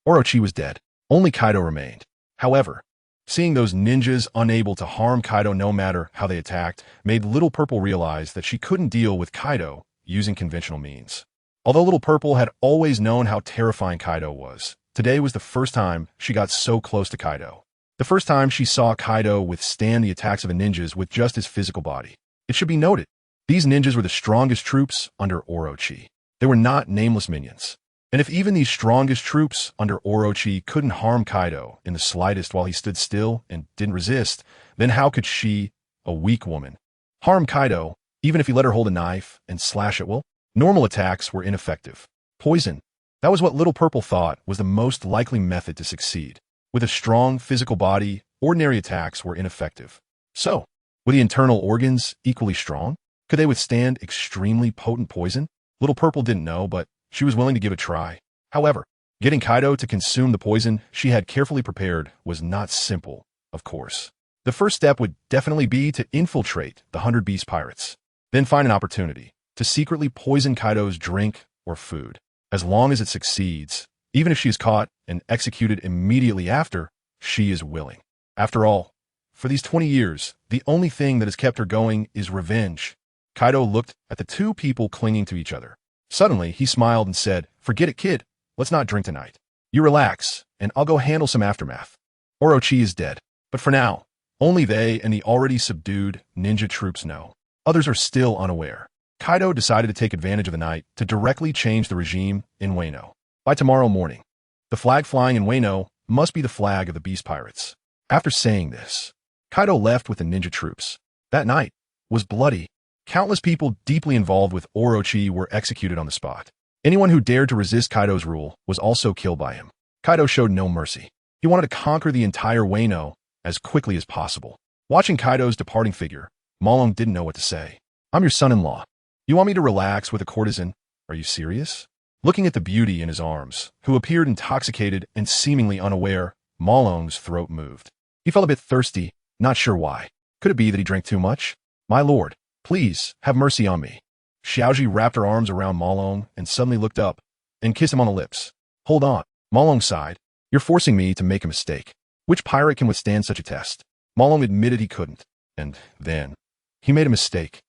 Orochi was dead. Only Kaido remained. However, seeing those ninjas unable to harm Kaido no matter how they attacked made Little Purple realize that she couldn't deal with Kaido using conventional means. Although Little Purple had always known how terrifying Kaido was, today was the first time she got so close to Kaido. The first time she saw Kaido withstand the attacks of the ninjas with just his physical body. It should be noted, these ninjas were the strongest troops under Orochi. They were not nameless minions. And if even these strongest troops under Orochi couldn't harm Kaido in the slightest while he stood still and didn't resist, then how could she, a weak woman, harm Kaido even if he let her hold a knife and slash at will? Normal attacks were ineffective. Poison. That was what Little Purple thought was the most likely method to succeed. With a strong physical body, ordinary attacks were ineffective. So, were the internal organs equally strong? Could they withstand extremely potent poison? Little Purple didn't know, but she was willing to give it a try. However, getting Kaido to consume the poison she had carefully prepared was not simple, of course. The first step would definitely be to infiltrate the 100 Beast Pirates, then find an opportunity to secretly poison Kaido's drink or food. As long as it succeeds, even if she is caught and executed immediately after, she is willing. After all, for these 20 years, the only thing that has kept her going is revenge. Kaido looked at the two people clinging to each other. Suddenly, he smiled and said, "Forget it, kid. Let's not drink tonight. You relax, and I'll go handle some aftermath." Orochi is dead, but for now, only they and the already subdued ninja troops know. Others are still unaware. Kaido decided to take advantage of the night to directly change the regime in Wano. By tomorrow morning, the flag flying in Wano must be the flag of the Beast Pirates. After saying this, Kaido left with the ninja troops. That night was bloody. Countless people deeply involved with Orochi were executed on the spot. Anyone who dared to resist Kaido's rule was also killed by him. Kaido showed no mercy. He wanted to conquer the entire Wano as quickly as possible. Watching Kaido's departing figure, Malong didn't know what to say. "I'm your son-in-law. You want me to relax with a courtesan? Are you serious?" Looking at the beauty in his arms, who appeared intoxicated and seemingly unaware, Malong's throat moved. He felt a bit thirsty, not sure why. Could it be that he drank too much? "My lord, please, have mercy on me." Xiaoji wrapped her arms around Malong and suddenly looked up and kissed him on the lips. "Hold on." Malong sighed. "You're forcing me to make a mistake. Which pirate can withstand such a test?" Malong admitted he couldn't. And then, he made a mistake.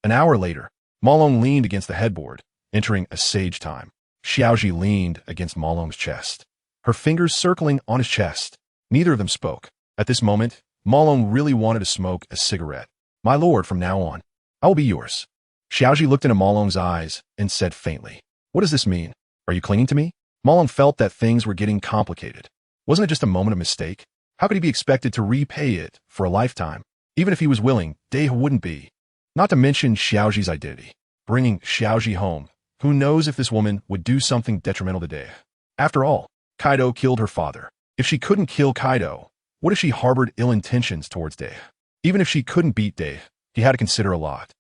An hour later, Malong leaned against the headboard, entering a sage time. Xiaoji leaned against Malong's chest, her fingers circling on his chest. Neither of them spoke. At this moment, Malong really wanted to smoke a cigarette. "My lord, from now on, I will be yours." Xiaoji looked into Malong's eyes and said faintly, "What does this mean? Are you clinging to me?" Malong felt that things were getting complicated. Wasn't it just a moment of mistake? How could he be expected to repay it for a lifetime? Even if he was willing, Deha wouldn't be. Not to mention Xiaoji's identity. Bringing Xiaoji home. Who knows if this woman would do something detrimental to Deha? After all, Kaido killed her father. If she couldn't kill Kaido, what if she harbored ill intentions towards Deha? Even if she couldn't beat Deha, he had to consider a lot.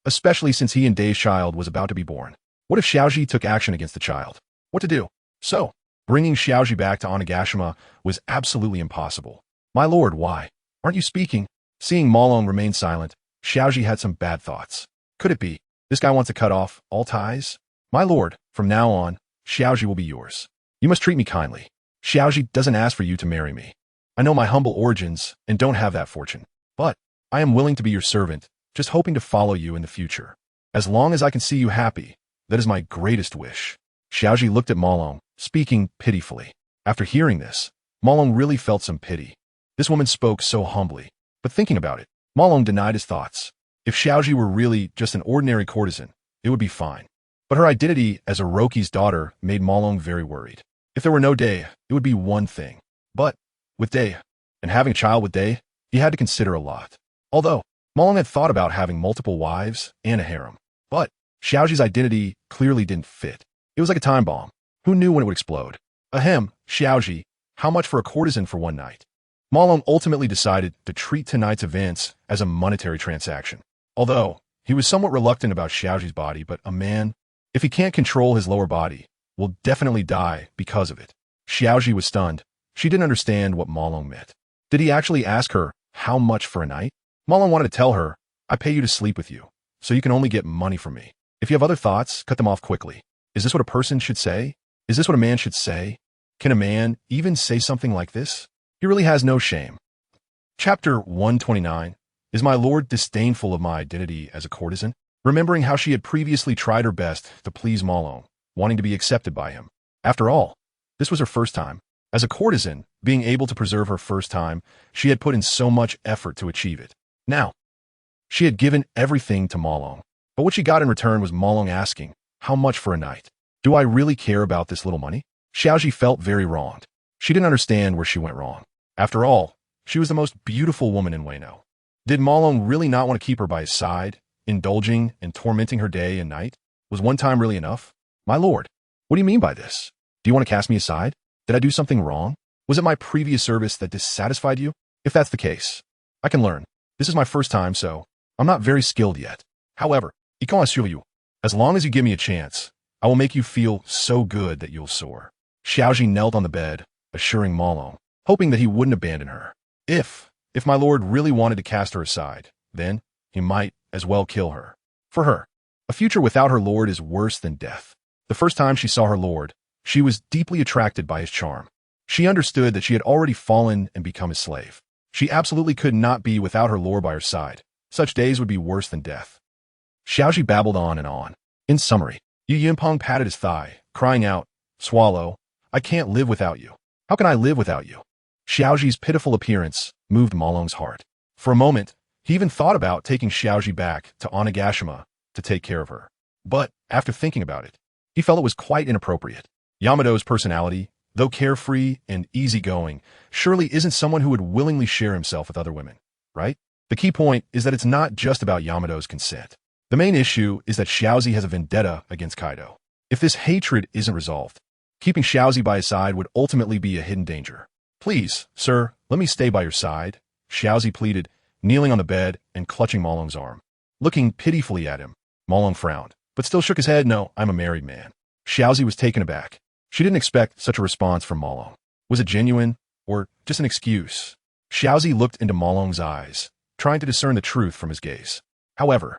Especially since he and Deha's child was about to be born. What if Xiaoji took action against the child? What to do? So, bringing Xiaoji back to Onigashima was absolutely impossible. "My lord, why? Aren't you speaking?" Seeing Malong remain silent, Xiaoji had some bad thoughts. Could it be this guy wants to cut off all ties? "My lord, from now on, Xiaoji will be yours. You must treat me kindly. Xiaoji doesn't ask for you to marry me. I know my humble origins and don't have that fortune. But I am willing to be your servant, just hoping to follow you in the future. As long as I can see you happy, that is my greatest wish." Xiaoji looked at Malong, speaking pitifully. After hearing this, Malong really felt some pity. This woman spoke so humbly. But thinking about it, Malong denied his thoughts. If Xiaoji were really just an ordinary courtesan, it would be fine. But her identity as Orochi's daughter made Malong very worried. If there were no Deha, it would be one thing. But with Deha, and having a child with Deha, he had to consider a lot. Although, Malong had thought about having multiple wives and a harem. But Xiaoji's identity clearly didn't fit. It was like a time bomb. Who knew when it would explode? Ahem, Xiaoji, how much for a courtesan for one night? Malong ultimately decided to treat tonight's events as a monetary transaction. Although, he was somewhat reluctant about Xiaoji's body, but a man If he can't control his lower body, will definitely die because of it. Xiaoji was stunned. She didn't understand what Malong meant. Did he actually ask her how much for a night? Malong wanted to tell her, I pay you to sleep with you, so you can only get money from me. If you have other thoughts, cut them off quickly. Is this what a person should say? Is this what a man should say? Can a man even say something like this? He really has no shame. Chapter 129. Is my lord disdainful of my identity as a courtesan? Remembering how she had previously tried her best to please Malong, wanting to be accepted by him. After all, this was her first time. As a courtesan, being able to preserve her first time, she had put in so much effort to achieve it. Now, she had given everything to Malong. But what she got in return was Malong asking, how much for a night? Do I really care about this little money? Xiaoji felt very wronged. She didn't understand where she went wrong. After all, she was the most beautiful woman in Wano. Did Malong really not want to keep her by his side, indulging and tormenting her day and night? Was one time really enough? My lord, what do you mean by this? Do you want to cast me aside? Did I do something wrong? Was it my previous service that dissatisfied you? If that's the case, I can learn. This is my first time, so I'm not very skilled yet. However, I can assure you, as long as you give me a chance, I will make you feel so good that you'll soar. Xiaoji knelt on the bed, assuring Malong, hoping that he wouldn't abandon her. If my lord really wanted to cast her aside, then he might as well kill her. For her, a future without her lord is worse than death. The first time she saw her lord, she was deeply attracted by his charm. She understood that she had already fallen and become his slave. She absolutely could not be without her lord by her side. Such days would be worse than death. Xiaoji babbled on and on. In summary, Yu Yinpeng patted his thigh, crying out, Swallow, I can't live without you. How can I live without you? Xiaoji's pitiful appearance moved Malong's heart. For a moment, he even thought about taking Xiaoji back to Onigashima to take care of her. But after thinking about it, he felt it was quite inappropriate. Yamato's personality, though carefree and easygoing, surely isn't someone who would willingly share himself with other women, right? The key point is that it's not just about Yamato's consent. The main issue is that Xiaozi has a vendetta against Kaido. If this hatred isn't resolved, keeping Xiaozi by his side would ultimately be a hidden danger. Please, sir, let me stay by your side, Xiaozi pleaded, kneeling on the bed and clutching Malong's arm. Looking pitifully at him, Malong frowned, but still shook his head. No, I'm a married man. Xiaozi was taken aback. She didn't expect such a response from Malong. Was it genuine, or just an excuse? Xiaozi looked into Malong's eyes, trying to discern the truth from his gaze. However,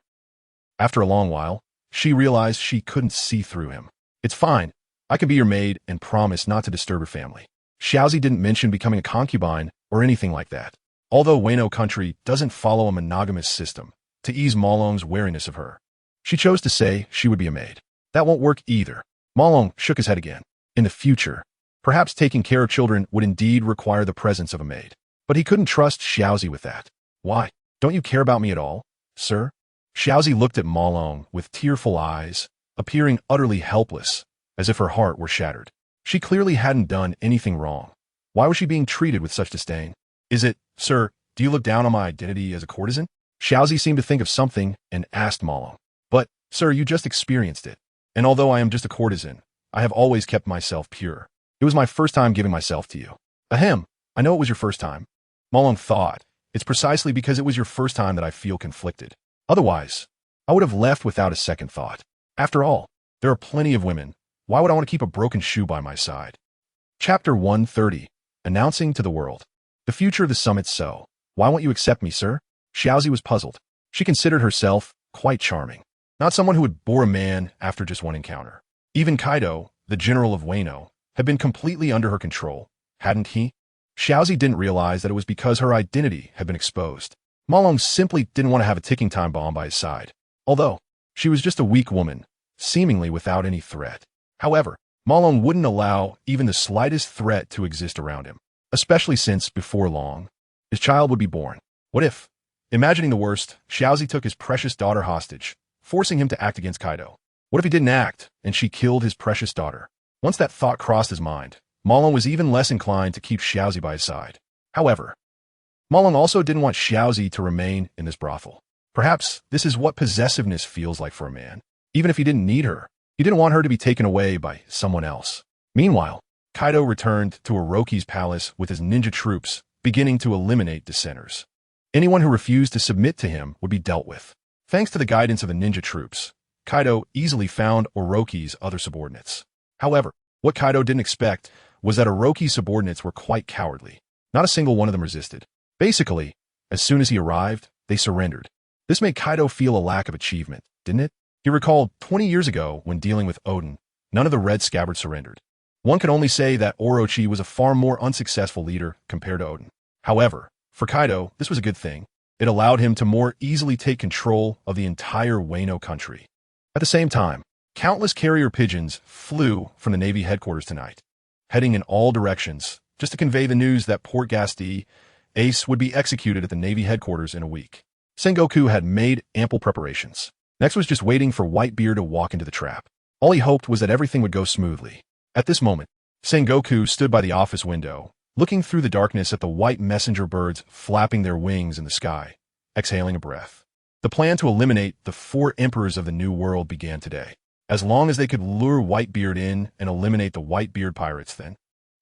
after a long while, she realized she couldn't see through him. It's fine. I can be your maid and promise not to disturb her family. Xiaozi didn't mention becoming a concubine or anything like that. Although Wano country doesn't follow a monogamous system, to ease Malong's wariness of her, she chose to say she would be a maid. That won't work either. Malong shook his head again. In the future, perhaps taking care of children would indeed require the presence of a maid. But he couldn't trust Xiaozi with that. Why? Don't you care about me at all, sir? Xiaozi looked at Malong with tearful eyes, appearing utterly helpless, as if her heart were shattered. She clearly hadn't done anything wrong. Why was she being treated with such disdain? Is it, sir, do you look down on my identity as a courtesan? Xiaozi seemed to think of something and asked Malong. But, sir, you just experienced it. And although I am just a courtesan, I have always kept myself pure. It was my first time giving myself to you. Ahem, I know it was your first time. Malong thought, it's precisely because it was your first time that I feel conflicted. Otherwise, I would have left without a second thought. After all, there are plenty of women. Why would I want to keep a broken shoe by my side? Chapter 130. Announcing to the world. The future of the summit. So, why won't you accept me, sir? Xiaozi was puzzled. She considered herself quite charming. Not someone who would bore a man after just one encounter. Even Kaido, the general of Wano, had been completely under her control, hadn't he? Xiaozi didn't realize that it was because her identity had been exposed. Malong simply didn't want to have a ticking time bomb by his side. Although, she was just a weak woman, seemingly without any threat. However, Malong wouldn't allow even the slightest threat to exist around him, especially since, before long, his child would be born. What if? Imagining the worst, Xiaozi took his precious daughter hostage, forcing him to act against Kaido. What if he didn't act, and she killed his precious daughter? Once that thought crossed his mind, Malong was even less inclined to keep Xiaozi by his side. However, Malong also didn't want Xiaozi to remain in this brothel. Perhaps this is what possessiveness feels like for a man. Even if he didn't need her, he didn't want her to be taken away by someone else. Meanwhile, Kaido returned to Orochi's palace with his ninja troops, beginning to eliminate dissenters. Anyone who refused to submit to him would be dealt with. Thanks to the guidance of the ninja troops, Kaido easily found Orochi's other subordinates. However, what Kaido didn't expect was that Orochi's subordinates were quite cowardly. Not a single one of them resisted. Basically, as soon as he arrived, they surrendered. This made Kaido feel a lack of achievement, didn't it? He recalled 20 years ago when dealing with Odin, none of the Red Scabbards surrendered. One could only say that Orochi was a far more unsuccessful leader compared to Odin. However, for Kaido, this was a good thing. It allowed him to more easily take control of the entire Wano country. At the same time, countless carrier pigeons flew from the Navy headquarters tonight, heading in all directions just to convey the news that Port Gasti, Ace would be executed at the Navy headquarters in a week. Sengoku had made ample preparations. Next was just waiting for Whitebeard to walk into the trap. All he hoped was that everything would go smoothly. At this moment, Sengoku stood by the office window, looking through the darkness at the white messenger birds flapping their wings in the sky, exhaling a breath. The plan to eliminate the 4 emperors of the New World began today. As long as they could lure Whitebeard in and eliminate the Whitebeard pirates then.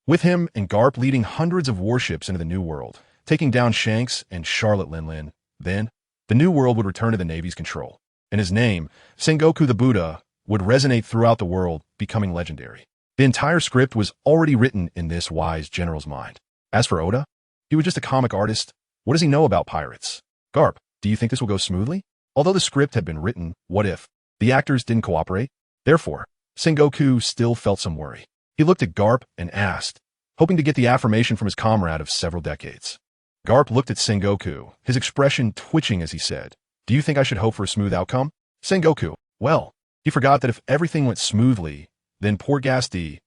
With him and Garp leading hundreds of warships into the New World, taking down Shanks and Charlotte Linlin, then, the New World would return to the Navy's control. And his name, Sengoku the Buddha, would resonate throughout the world, becoming legendary. The entire script was already written in this wise general's mind. As for Oda, he was just a comic artist. What does he know about pirates? Garp, do you think this will go smoothly? Although the script had been written, what if the actors didn't cooperate? Therefore, Sengoku still felt some worry. He looked at Garp and asked, hoping to get the affirmation from his comrade of several decades. Garp looked at Sengoku, his expression twitching as he said, "Do you think I should hope for a smooth outcome?" Sengoku, well, he forgot that if everything went smoothly, then poor Gasti,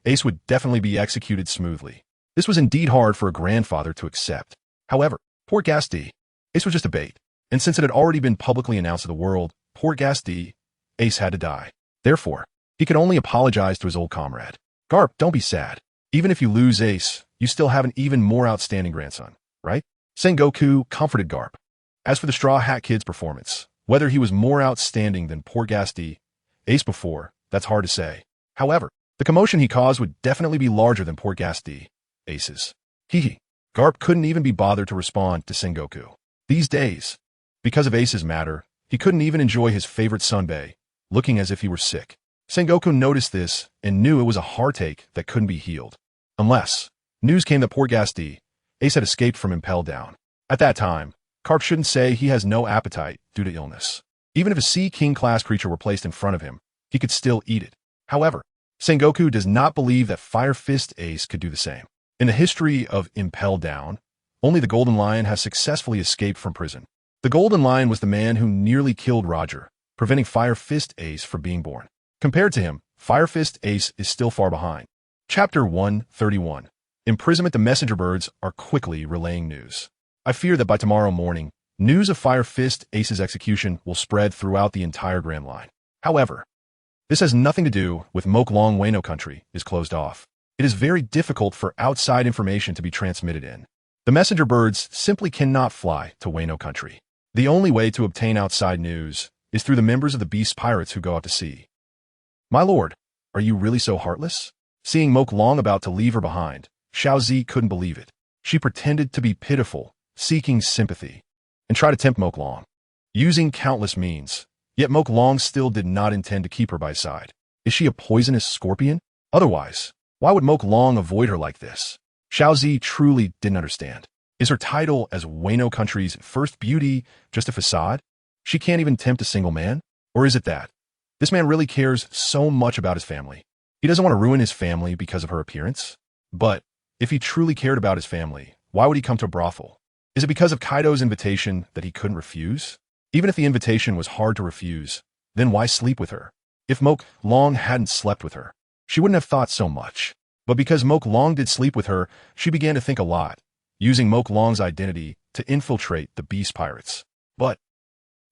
Ace would definitely be executed smoothly. This was indeed hard for a grandfather to accept. However, poor Gasti, Ace was just a bait, and since it had already been publicly announced to the world, poor Gasti, Ace had to die. Therefore, he could only apologize to his old comrade. Garp, don't be sad. Even if you lose Ace, you still have an even more outstanding grandson, right? Sengoku comforted Garp. As for the Straw Hat Kid's performance, whether he was more outstanding than poor Gasti, Ace before, that's hard to say. However, the commotion he caused would definitely be larger than poor Gasti, Ace's. Hehe. Garp couldn't even be bothered to respond to Sengoku. These days, because of Ace's matter, he couldn't even enjoy his favorite sunbae, looking as if he were sick. Sengoku noticed this and knew it was a heartache that couldn't be healed. Unless, news came that poor Gasti, Ace had escaped from Impel Down. At that time, Garp shouldn't say he has no appetite due to illness. Even if a Sea King-class creature were placed in front of him, he could still eat it. However, Sengoku does not believe that Fire Fist Ace could do the same. In the history of Impel Down, only the Golden Lion has successfully escaped from prison. The Golden Lion was the man who nearly killed Roger, preventing Fire Fist Ace from being born. Compared to him, Fire Fist Ace is still far behind. Chapter 131. Imprisonment. The messenger birds are quickly relaying news. I fear that by tomorrow morning, news of Fire Fist Ace's execution will spread throughout the entire Grand Line. However, this has nothing to do with Moklong. Wano country is closed off. It is very difficult for outside information to be transmitted in. The messenger birds simply cannot fly to Wano country. The only way to obtain outside news is through the members of the Beast Pirates who go out to sea. My lord, are you really so heartless? Seeing Moklong about to leave her behind, Xiaozi couldn't believe it. She pretended to be pitiful, seeking sympathy, and tried to tempt Moklong, using countless means. Yet Moklong still did not intend to keep her by his side. Is she a poisonous scorpion? Otherwise, why would Moklong avoid her like this? Xiaozi truly didn't understand. Is her title as Wano country's first beauty just a facade? She can't even tempt a single man? Or is it that this man really cares so much about his family? He doesn't want to ruin his family because of her appearance? But if he truly cared about his family, why would he come to a brothel? Is it because of Kaido's invitation that he couldn't refuse? Even if the invitation was hard to refuse, then why sleep with her? If Moklong hadn't slept with her, she wouldn't have thought so much. But because Moklong did sleep with her, she began to think a lot, using Moklong's identity to infiltrate the Beast Pirates. But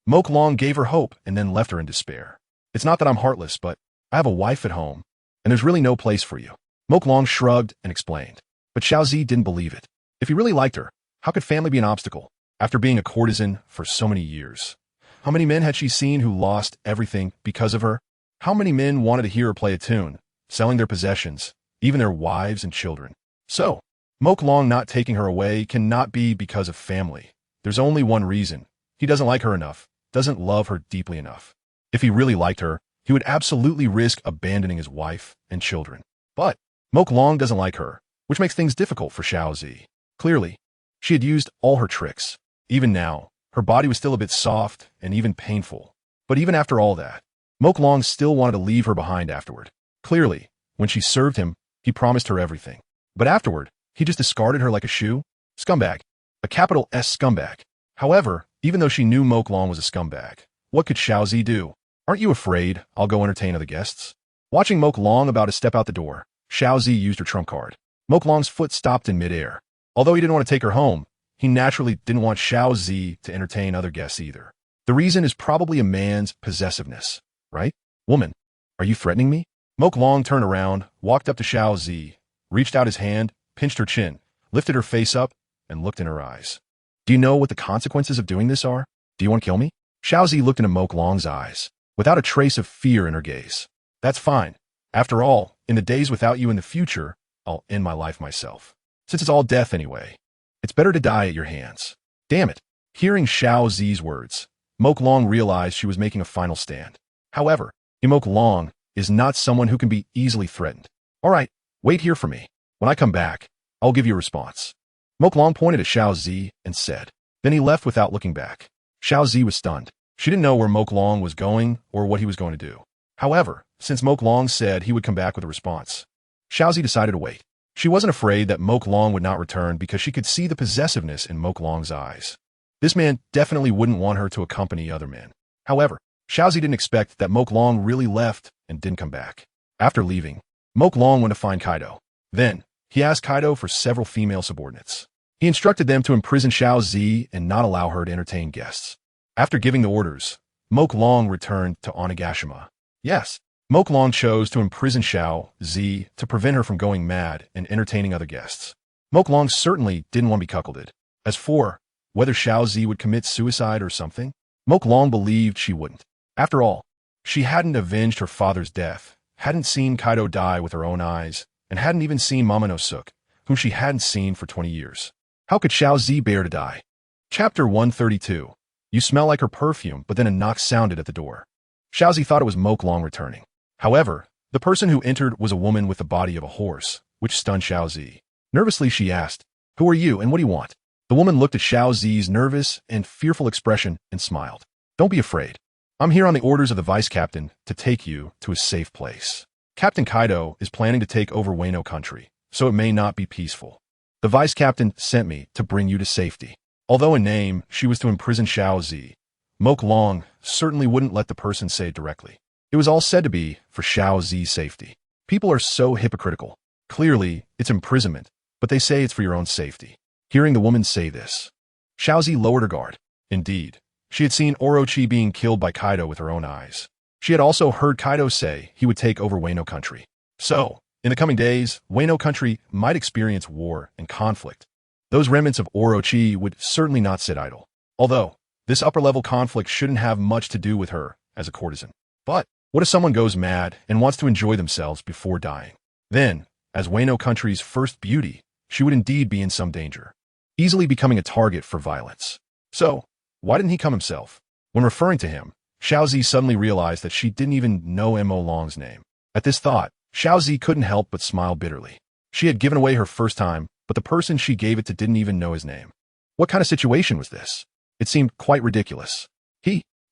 Moklong gave her hope and then left her in despair. It's not that I'm heartless, but I have a wife at home, and there's really no place for you. Moklong shrugged and explained. But Xiaozi didn't believe it. If he really liked her, how could family be an obstacle? After being a courtesan for so many years, how many men had she seen who lost everything because of her? How many men wanted to hear her play a tune, selling their possessions, even their wives and children? So, Moklong not taking her away cannot be because of family. There's only one reason. He doesn't like her enough, doesn't love her deeply enough. If he really liked her, he would absolutely risk abandoning his wife and children. But Mok Long doesn't like her, which makes things difficult for Xiao Zi. Clearly, she had used all her tricks. Even now, her body was still a bit soft and even painful. But even after all that, Mok Long still wanted to leave her behind afterward. Clearly, when she served him, he promised her everything. But afterward, he just discarded her like a shoe? Scumbag. A capital S scumbag. However, even though she knew Mok Long was a scumbag, what could Xiao Zi do? Aren't you afraid I'll go entertain other guests? Watching Mok Long about to step out the door, Xiao Zi used her trump card. Mok Long's foot stopped in midair. Although he didn't want to take her home, he naturally didn't want Xiao Zi to entertain other guests either. The reason is probably a man's possessiveness, right? Woman, are you threatening me? Mok Long turned around, walked up to Xiao Zi, reached out his hand, pinched her chin, lifted her face up, and looked in her eyes. Do you know what the consequences of doing this are? Do you want to kill me? Xiao Zi looked into Mok Long's eyes, without a trace of fear in her gaze. That's fine. After all, in the days without you in the future, I'll end my life myself. Since it's all death anyway, it's better to die at your hands. Damn it. Hearing Xiao Zi's words, Mok Long realized she was making a final stand. However, Mok Long is not someone who can be easily threatened. All right, wait here for me. When I come back, I'll give you a response. Mok Long pointed at Xiao Zi and said. Then he left without looking back. Xiao Zi was stunned. She didn't know where Mok Long was going or what he was going to do. However, since Mok Long said he would come back with a response, Xiao Zi decided to wait. She wasn't afraid that Mok Long would not return because she could see the possessiveness in Mok Long's eyes. This man definitely wouldn't want her to accompany other men. However, Xiao Zi didn't expect that Mok Long really left and didn't come back. After leaving, Mok Long went to find Kaido. Then, he asked Kaido for several female subordinates. He instructed them to imprison Xiao Zi and not allow her to entertain guests. After giving the orders, Mok Long returned to Onigashima. Yes, Mok Long chose to imprison Xiao Zi to prevent her from going mad and entertaining other guests. Mok Long certainly didn't want to be cuckolded. As for whether Xiao Zi would commit suicide or something, Mok Long believed she wouldn't. After all, she hadn't avenged her father's death, hadn't seen Kaido die with her own eyes, and hadn't even seen Momonosuke, whom she hadn't seen for 20 years. How could Xiao Zi bear to die? Chapter 132. You smell like her perfume, but then a knock sounded at the door. Xiao Zi thought it was Mok Long returning. However, the person who entered was a woman with the body of a horse, which stunned Xiao Zi. Nervously, she asked, Who are you and what do you want? The woman looked at Xiao Zi's nervous and fearful expression and smiled. Don't be afraid. I'm here on the orders of the vice captain to take you to a safe place. Captain Kaido is planning to take over Wano country, so it may not be peaceful. The vice captain sent me to bring you to safety. Although in name, she was to imprison Xiao Zi, Mok Long certainly wouldn't let the person say it directly. It was all said to be for Xiao Zi's safety. People are so hypocritical. Clearly, it's imprisonment, but they say it's for your own safety. Hearing the woman say this, Xiao Zi lowered her guard. Indeed, she had seen Orochi being killed by Kaido with her own eyes. She had also heard Kaido say he would take over Wano country. So, in the coming days, Wano country might experience war and conflict. Those remnants of Orochi would certainly not sit idle. Although, this upper-level conflict shouldn't have much to do with her as a courtesan. But, what if someone goes mad and wants to enjoy themselves before dying? Then, as Wano country's first beauty, she would indeed be in some danger, easily becoming a target for violence. So, why didn't he come himself? When referring to him, Xiao Zi suddenly realized that she didn't even know Mo Long's name. At this thought, Xiao Zi couldn't help but smile bitterly. She had given away her first time, but the person she gave it to didn't even know his name. What kind of situation was this? It seemed quite ridiculous.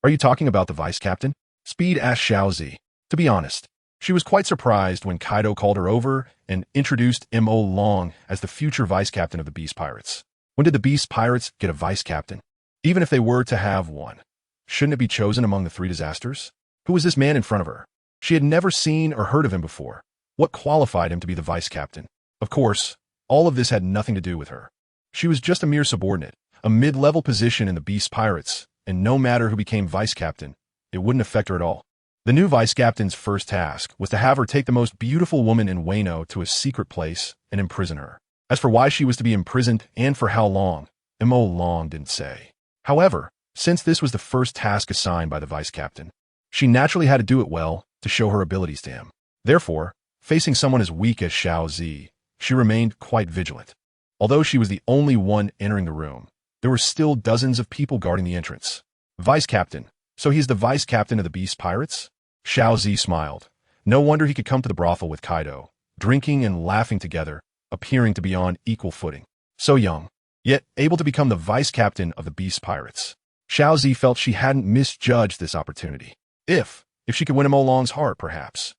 Are you talking about the vice captain? Speed asked Xiao Zi. To be honest, she was quite surprised when Kaido called her over and introduced Mo Long as the future vice captain of the Beast Pirates. When did the Beast Pirates get a vice captain? Even if they were to have one, shouldn't it be chosen among the three disasters? Who was this man in front of her? She had never seen or heard of him before. What qualified him to be the vice captain? Of course, all of this had nothing to do with her. She was just a mere subordinate, a mid-level position in the Beast Pirates, and no matter who became vice captain, it wouldn't affect her at all. The new vice captain's first task was to have her take the most beautiful woman in Wano to a secret place and imprison her. As for why she was to be imprisoned and for how long, Mo Long didn't say. However, since this was the first task assigned by the vice captain, she naturally had to do it well to show her abilities to him. Therefore, facing someone as weak as Xiao Zi, she remained quite vigilant. Although she was the only one entering the room, there were still dozens of people guarding the entrance. Vice captain, So he's the vice captain of the Beast Pirates? Xiao Zi smiled. No wonder he could come to the brothel with Kaido, drinking and laughing together, appearing to be on equal footing. So young, yet able to become the vice captain of the Beast Pirates. Xiao Zi felt she hadn't misjudged this opportunity. If she could win Mo Long's heart, perhaps.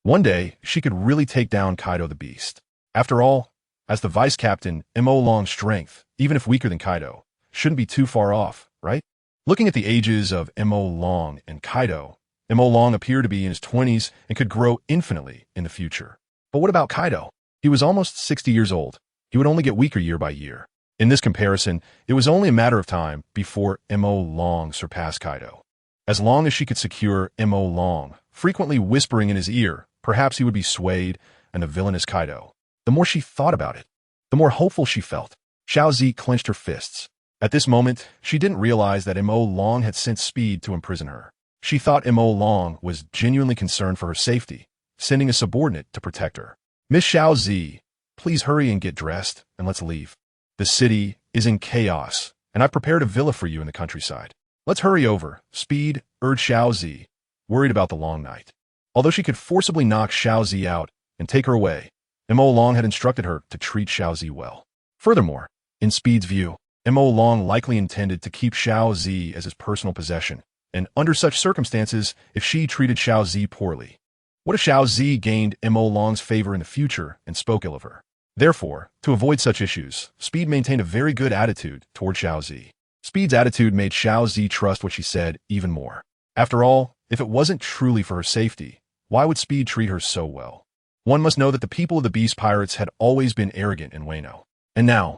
One day, she could really take down Kaido the Beast. After all, as the vice captain, Mo Long's strength, even if weaker than Kaido, shouldn't be too far off, right? Looking at the ages of Mo Long and Kaido, Mo Long appeared to be in his 20s and could grow infinitely in the future. But what about Kaido? He was almost 60 years old. He would only get weaker year by year. In this comparison, it was only a matter of time before Mo Long surpassed Kaido. As long as she could secure Mo Long, frequently whispering in his ear, perhaps he would be swayed and the villainous Kaido. The more she thought about it, the more hopeful she felt. Xiao Zi clenched her fists. At this moment, she didn't realize that Mo Long had sent Speed to imprison her. She thought Mo Long was genuinely concerned for her safety, sending a subordinate to protect her. Miss Xiao Zi, please hurry and get dressed, and let's leave. The city is in chaos, and I've prepared a villa for you in the countryside. Let's hurry over, Speed urged Xiao Zi, worried about the long night. Although she could forcibly knock Xiao Zi out and take her away, Mo Long had instructed her to treat Xiao Zi well. Furthermore, in Speed's view, Mo Long likely intended to keep Xiao Zi as his personal possession, and under such circumstances, if she treated Xiao Zi poorly. What if Xiao Zi gained Mo Long's favor in the future and spoke ill of her? Therefore, to avoid such issues, Speed maintained a very good attitude toward Xiao Zi. Speed's attitude made Xiao Zi trust what she said even more. After all, if it wasn't truly for her safety, why would Speed treat her so well? One must know that the people of the Beast Pirates had always been arrogant in Wano. And now,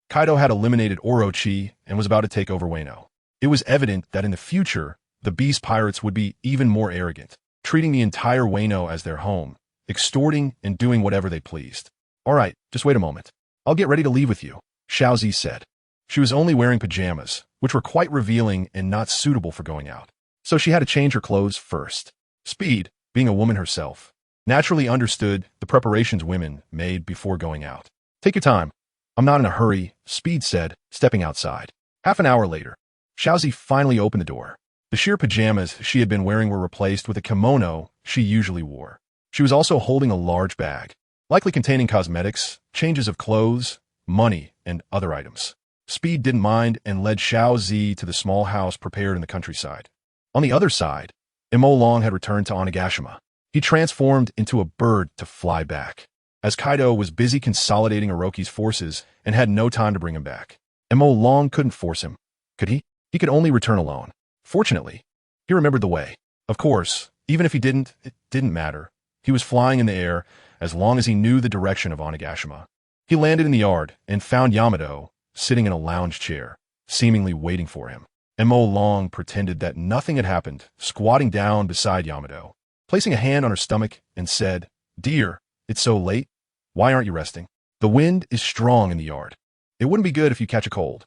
Kaido had eliminated Orochi and was about to take over Wano. It was evident that in the future, the Beast Pirates would be even more arrogant, treating the entire Wano as their home, extorting and doing whatever they pleased. All right, just wait a moment. I'll get ready to leave with you, Xiao Zi said. She was only wearing pajamas, which were quite revealing and not suitable for going out. So she had to change her clothes first. Speed, being a woman herself, naturally understood the preparations women made before going out. Take your time. I'm not in a hurry, Speed said, stepping outside. Half an hour later, Xiao Zi finally opened the door. The sheer pajamas she had been wearing were replaced with a kimono she usually wore. She was also holding a large bag, likely containing cosmetics, changes of clothes, money, and other items. Speed didn't mind and led Xiao Zi to the small house prepared in the countryside. On the other side, Mo Long had returned to Onigashima. He transformed into a bird to fly back, as Kaido was busy consolidating Orochi's forces and had no time to bring him back. Mo Long couldn't force him, could he? He could only return alone. Fortunately, he remembered the way. Of course, even if he didn't, it didn't matter. He was flying in the air as long as he knew the direction of Onigashima. He landed in the yard and found Yamato sitting in a lounge chair, seemingly waiting for him. Mo Long pretended that nothing had happened, squatting down beside Yamato, placing a hand on her stomach, and said, "Dear, it's so late. Why aren't you resting? The wind is strong in the yard. It wouldn't be good if you catch a cold."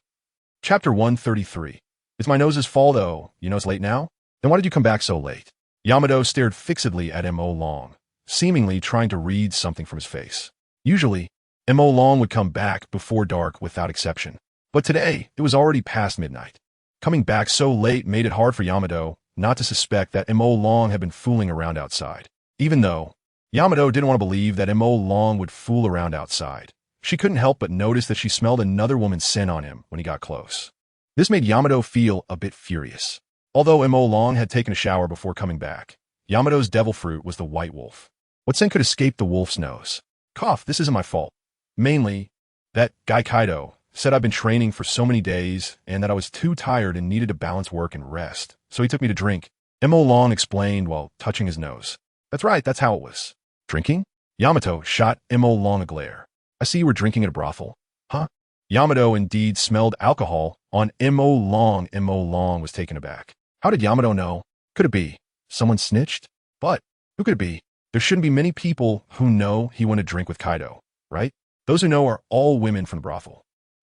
Chapter 133. It's my nose's fault, though. You know it's late now? Then why did you come back so late? Yamato stared fixedly at Mo Long, seemingly trying to read something from his face. Usually, Mo Long would come back before dark without exception. But today, it was already past midnight. Coming back so late made it hard for Yamato not to suspect that Mo Long had been fooling around outside. Even though Yamato didn't want to believe that Mo Long would fool around outside, she couldn't help but notice that she smelled another woman's scent on him when he got close. This made Yamato feel a bit furious. Although Mo Long had taken a shower before coming back, Yamato's devil fruit was the white wolf. What scent could escape the wolf's nose? Cough, this isn't my fault. Mainly, that guy Kaido said I've been training for so many days and that I was too tired and needed to balance work and rest, so he took me to drink. Mo Long explained while touching his nose. That's right, that's how it was. Drinking? Yamato shot Mo Long a glare. I see you were drinking at a brothel. Huh? Yamato indeed smelled alcohol on Mo Long. Mo Long was taken aback. How did Yamato know? Could it be someone snitched? But who could it be? There shouldn't be many people who know he went to drink with Kaido, right? Those who know are all women from the brothel.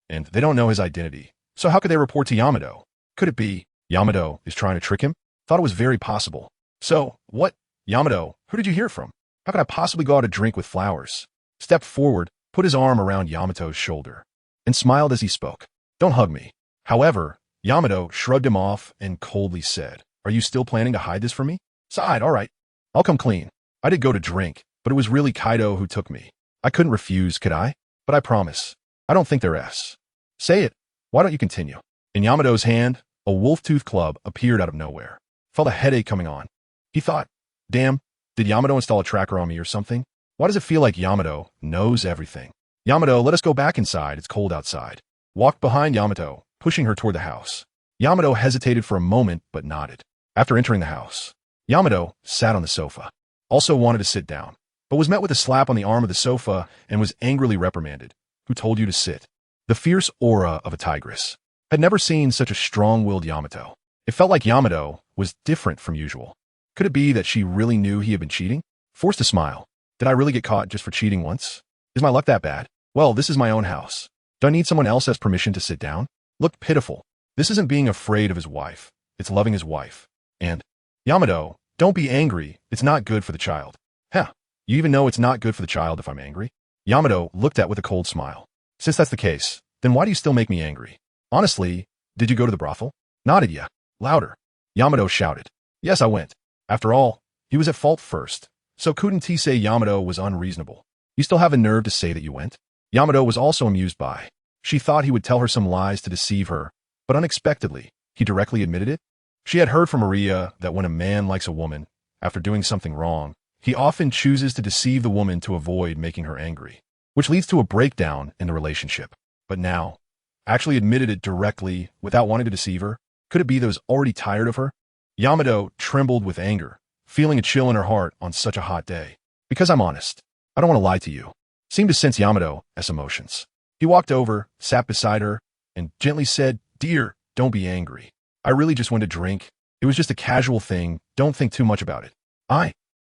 And they don't know his identity. So how could they report to Yamato? Could it be Yamato is trying to trick him? Thought it was very possible. So, what? Yamato, who did you hear from? How could I possibly go out to drink with flowers? Stepped forward, put his arm around Yamato's shoulder, and smiled as he spoke. Don't hug me. However, Yamato shrugged him off and coldly said, Are you still planning to hide this from me? Sighed, all right. I'll come clean. I did go to drink, but it was really Kaido who took me. I couldn't refuse, could I? But I promise. I don't think they're S. Say it. Why don't you continue? In Yamato's hand, a wolf-tooth club appeared out of nowhere. Felt a headache coming on. He thought, damn, did Yamato install a tracker on me or something? Why does it feel like Yamato knows everything? Yamato, let us go back inside. It's cold outside. Walked behind Yamato, pushing her toward the house. Yamato hesitated for a moment, but nodded. After entering the house, Yamato sat on the sofa. Also wanted to sit down, but was met with a slap on the arm of the sofa and was angrily reprimanded. Who told you to sit? The fierce aura of a tigress. Had never seen such a strong-willed Yamato. It felt like Yamato was different from usual. Could it be that she really knew he had been cheating? Forced to smile. Did I really get caught just for cheating once? Is my luck that bad? Well, this is my own house. Do I need someone else's permission to sit down? Looked pitiful. This isn't being afraid of his wife. It's loving his wife. And, Yamato, don't be angry. It's not good for the child. Heh, you even know it's not good for the child if I'm angry? Yamato looked at with a cold smile. Since that's the case, then why do you still make me angry? Honestly, did you go to the brothel? Nodded ya. Louder. Yamato shouted. Yes, I went. After all, he was at fault first, so couldn't he say Yamato was unreasonable? You still have the nerve to say that you went? Yamato was also amused by. She thought he would tell her some lies to deceive her, but unexpectedly, he directly admitted it. She had heard from Maria that when a man likes a woman, after doing something wrong, he often chooses to deceive the woman to avoid making her angry, which leads to a breakdown in the relationship. But now, actually admitted it directly without wanting to deceive her. Could it be that he was already tired of her? Yamato trembled with anger, feeling a chill in her heart on such a hot day. Because I'm honest, I don't want to lie to you. Seemed to sense Yamato's emotions. He walked over, sat beside her, and gently said, Dear, don't be angry. I really just went to drink. It was just a casual thing. Don't think too much about it.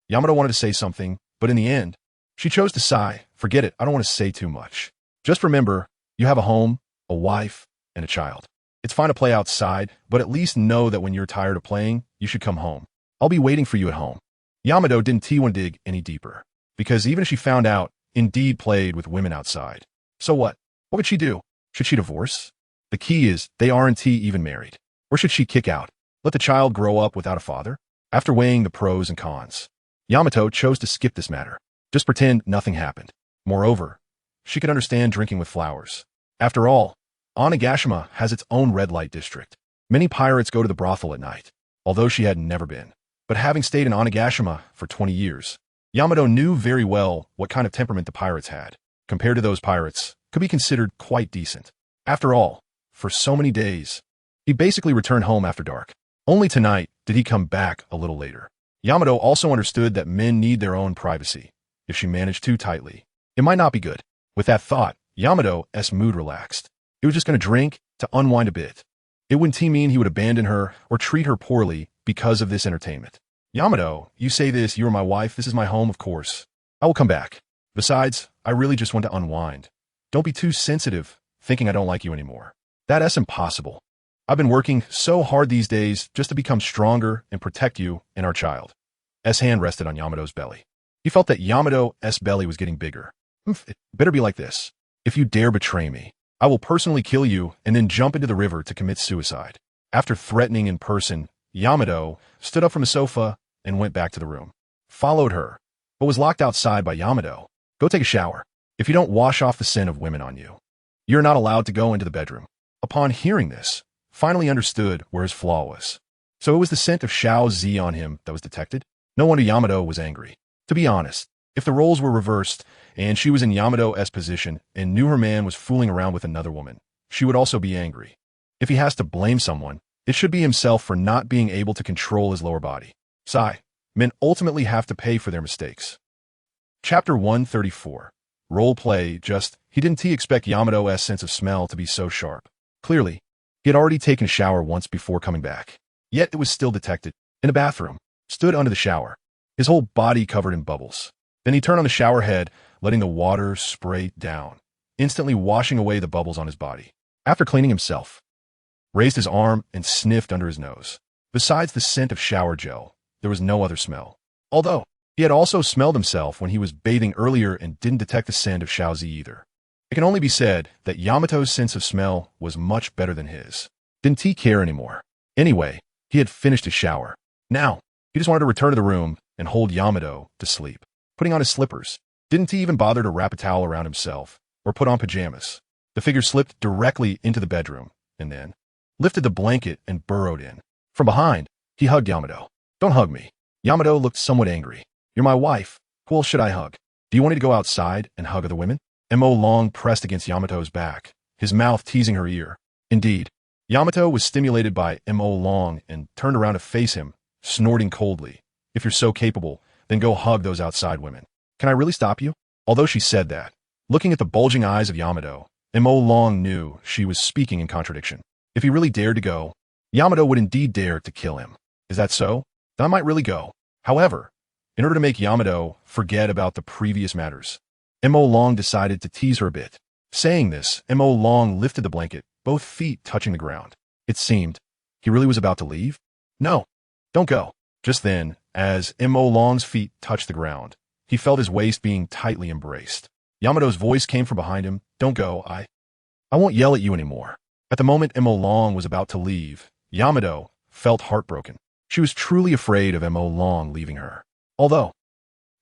Yamato wanted to say something, but in the end, she chose to sigh. Forget it, I don't want to say too much. Just remember, you have a home, a wife, and a child. It's fine to play outside, but at least know that when you're tired of playing, you should come home. I'll be waiting for you at home. Yamato didn't want to dig any deeper, because even if she found out, Indeed played with women outside. So what? What could she do? Should she divorce? The key is, they aren't even married. Or should she kick out? Let the child grow up without a father? After weighing the pros and cons, Yamato chose to skip this matter. Just pretend nothing happened. Moreover, she could understand drinking with flowers. After all, Onigashima has its own red light district. Many pirates go to the brothel at night, although she had never been. But having stayed in Onigashima for 20 years, Yamato knew very well what kind of temperament the pirates had. Compared to those pirates, could be considered quite decent. After all, for so many days, he basically returned home after dark. Only tonight did he come back a little later. Yamato also understood that men need their own privacy. If she managed too tightly, it might not be good. With that thought, Yamato's mood relaxed. He was just going to drink to unwind a bit. It wouldn't mean he would abandon her or treat her poorly because of this entertainment. Yamato, you say this, you are my wife, this is my home, of course. I will come back. Besides, I really just want to unwind. Don't be too sensitive, thinking I don't like you anymore. That's impossible. I've been working so hard these days just to become stronger and protect you and our child. S hand rested on Yamato's belly. He felt that Yamato's belly was getting bigger. It better be like this. If you dare betray me, I will personally kill you and then jump into the river to commit suicide. After threatening in person, Yamato stood up from the sofa and went back to the room. Followed her, but was locked outside by Yamato. Go take a shower. If you don't wash off the scent of women on you, you're not allowed to go into the bedroom. Upon hearing this, finally understood where his flaw was. So it was the scent of Xiao Zi on him that was detected? No wonder Yamato was angry. To be honest, if the roles were reversed, and she was in Yamato's position and knew her man was fooling around with another woman, she would also be angry. If he has to blame someone, it should be himself for not being able to control his lower body. Sigh. Men ultimately have to pay for their mistakes. Chapter 134. Role play. He didn't expect Yamato's sense of smell to be so sharp. Clearly, he had already taken a shower once before coming back. Yet it was still detected. In a bathroom, stood under the shower, his whole body covered in bubbles. Then he turned on the shower head, letting the water spray down, instantly washing away the bubbles on his body. After cleaning himself, raised his arm and sniffed under his nose. Besides the scent of shower gel, there was no other smell. Although, he had also smelled himself when he was bathing earlier and didn't detect the scent of Xiaozi either. It can only be said that Yamato's sense of smell was much better than his. Didn't he care anymore? Anyway, He had finished his shower. Now, he just wanted to return to the room and hold Yamato to sleep. Putting on his slippers. Didn't he even bother to wrap a towel around himself or put on pajamas? The figure slipped directly into the bedroom and then lifted the blanket and burrowed in. From behind, he hugged Yamato. Don't hug me. Yamato looked somewhat angry. You're my wife. Who else should I hug? Do you want me to go outside and hug other women? Mo Long pressed against Yamato's back, his mouth teasing her ear. Indeed, Yamato was stimulated by Mo Long and turned around to face him, snorting coldly. If you're so capable, then go hug those outside women. Can I really stop you? Although she said that, looking at the bulging eyes of Yamato, Mo Long knew she was speaking in contradiction. If he really dared to go, Yamato would indeed dare to kill him. Is that so? Then I might really go. However, in order to make Yamato forget about the previous matters, Mo Long decided to tease her a bit. Saying this, Mo Long lifted the blanket, both feet touching the ground. It seemed he really was about to leave. No, don't go. Just then, as Mo Long's feet touched the ground, he felt his waist being tightly embraced. Yamato's voice came from behind him. Don't go, I won't yell at you anymore. At the moment Mo Long was about to leave, Yamato felt heartbroken. She was truly afraid of Mo Long leaving her, although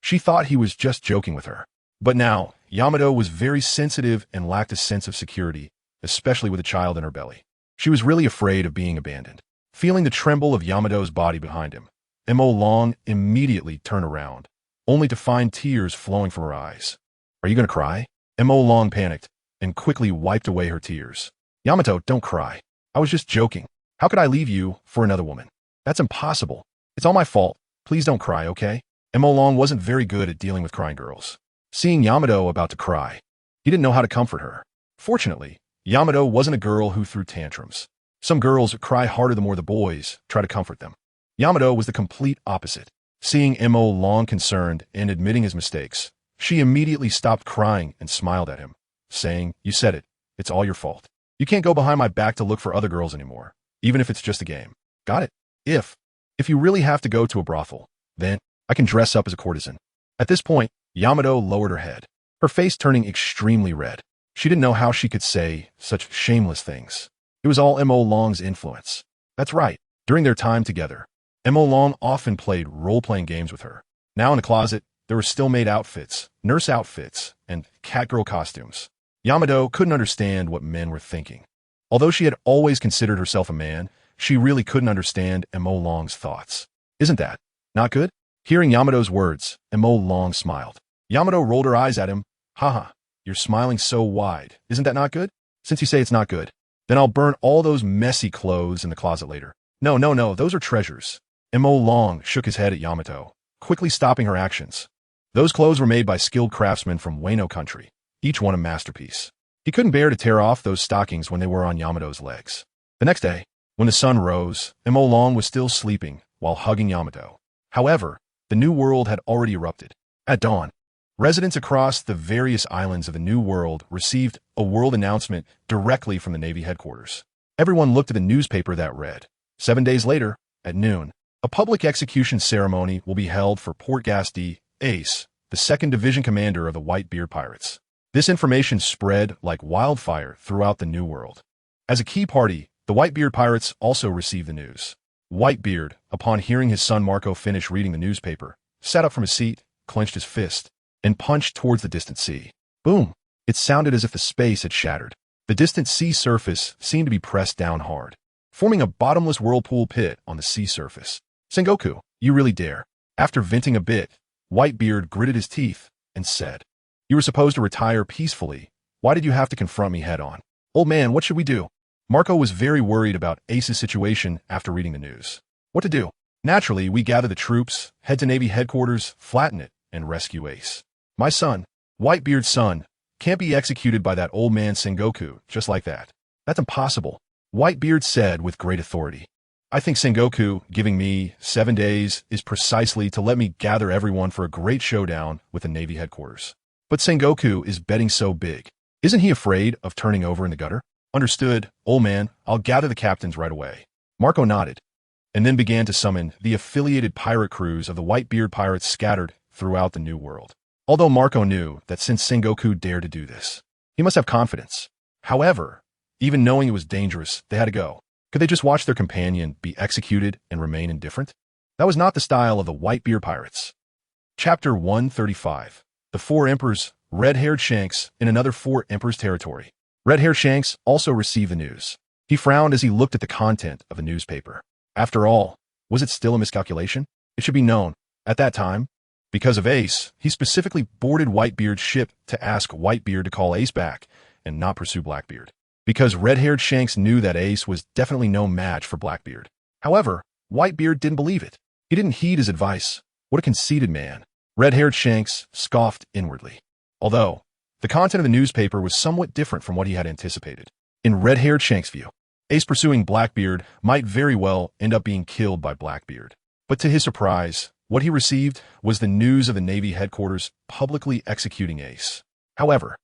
she thought he was just joking with her. But now, Yamato was very sensitive and lacked a sense of security, especially with a child in her belly. She was really afraid of being abandoned. Feeling the tremble of Yamato's body behind him, Mo Long immediately turned around, only to find tears flowing from her eyes. Are you going to cry? Mo Long panicked and quickly wiped away her tears. Yamato, don't cry. I was just joking. How could I leave you for another woman? That's impossible. It's all my fault. Please don't cry, okay? Mo Long wasn't very good at dealing with crying girls. Seeing Yamato about to cry, he didn't know how to comfort her. Fortunately, Yamato wasn't a girl who threw tantrums. Some girls cry harder the more the boys try to comfort them. Yamato was the complete opposite. Seeing Mo Long concerned and admitting his mistakes, she immediately stopped crying and smiled at him, saying, You said it. It's all your fault. You can't go behind my back to look for other girls anymore, even if it's just a game. Got it? If you really have to go to a brothel, then I can dress up as a courtesan. At this point, Yamato lowered her head, her face turning extremely red. She didn't know how she could say such shameless things. It was all Mo Long's influence. That's right. During their time together, Mo Long often played role-playing games with her. Now in the closet, there were still maid outfits, nurse outfits, and catgirl costumes. Yamato couldn't understand what men were thinking. Although she had always considered herself a man, she really couldn't understand Mo Long's thoughts. Isn't that not good? Hearing Yamato's words, Mo Long smiled. Yamato rolled her eyes at him. Haha, you're smiling so wide. Isn't that not good? Since you say it's not good, then I'll burn all those messy clothes in the closet later. No, those are treasures. Mo Long shook his head at Yamato, quickly stopping her actions. Those clothes were made by skilled craftsmen from Wano country, each one a masterpiece. He couldn't bear to tear off those stockings when they were on Yamato's legs. The next day, when the sun rose, Mo Long was still sleeping while hugging Yamato. However, the New World had already erupted. At dawn, residents across the various islands of the New World received a world announcement directly from the Navy headquarters. Everyone looked at the newspaper that read, 7 days later, at noon, a public execution ceremony will be held for Portgas D. Ace, the 2nd Division commander of the Whitebeard Pirates. This information spread like wildfire throughout the New World. As a key party, the Whitebeard Pirates also received the news. Whitebeard, upon hearing his son Marco finish reading the newspaper, sat up from his seat, clenched his fist, and punched towards the distant sea. Boom! It sounded as if the space had shattered. The distant sea surface seemed to be pressed down hard, forming a bottomless whirlpool pit on the sea surface. Sengoku, you really dare. After venting a bit, Whitebeard gritted his teeth and said, You were supposed to retire peacefully. Why did you have to confront me head on? Old man, what should we do? Marco was very worried about Ace's situation after reading the news. What to do? Naturally, we gather the troops, head to Navy headquarters, flatten it, and rescue Ace. My son, Whitebeard's son, can't be executed by that old man Sengoku just like that. That's impossible, Whitebeard said with great authority. I think Sengoku giving me 7 days is precisely to let me gather everyone for a great showdown with the Navy headquarters. But Sengoku is betting so big. Isn't he afraid of turning over in the gutter? Understood, old man. I'll gather the captains right away. Marco nodded, and then began to summon the affiliated pirate crews of the Whitebeard Pirates scattered throughout the New World. Although Marco knew that since Sengoku dared to do this, he must have confidence. However, even knowing it was dangerous, they had to go. Could they just watch their companion be executed and remain indifferent? That was not the style of the Whitebeard pirates. Chapter 135. The Four Emperors, Red-Haired Shanks, in another Four Emperors territory. Red-Haired Shanks also received the news. He frowned as he looked at the content of the newspaper. After all, was it still a miscalculation? It should be known, at that time, because of Ace, he specifically boarded Whitebeard's ship to ask Whitebeard to call Ace back and not pursue Blackbeard. Because red-haired Shanks knew that Ace was definitely no match for Blackbeard. However, Whitebeard didn't believe it. He didn't heed his advice. What a conceited man. Red-haired Shanks scoffed inwardly. Although, the content of the newspaper was somewhat different from what he had anticipated. In red-haired Shanks' view, Ace pursuing Blackbeard might very well end up being killed by Blackbeard. But to his surprise, what he received was the news of the Navy headquarters publicly executing Ace. However,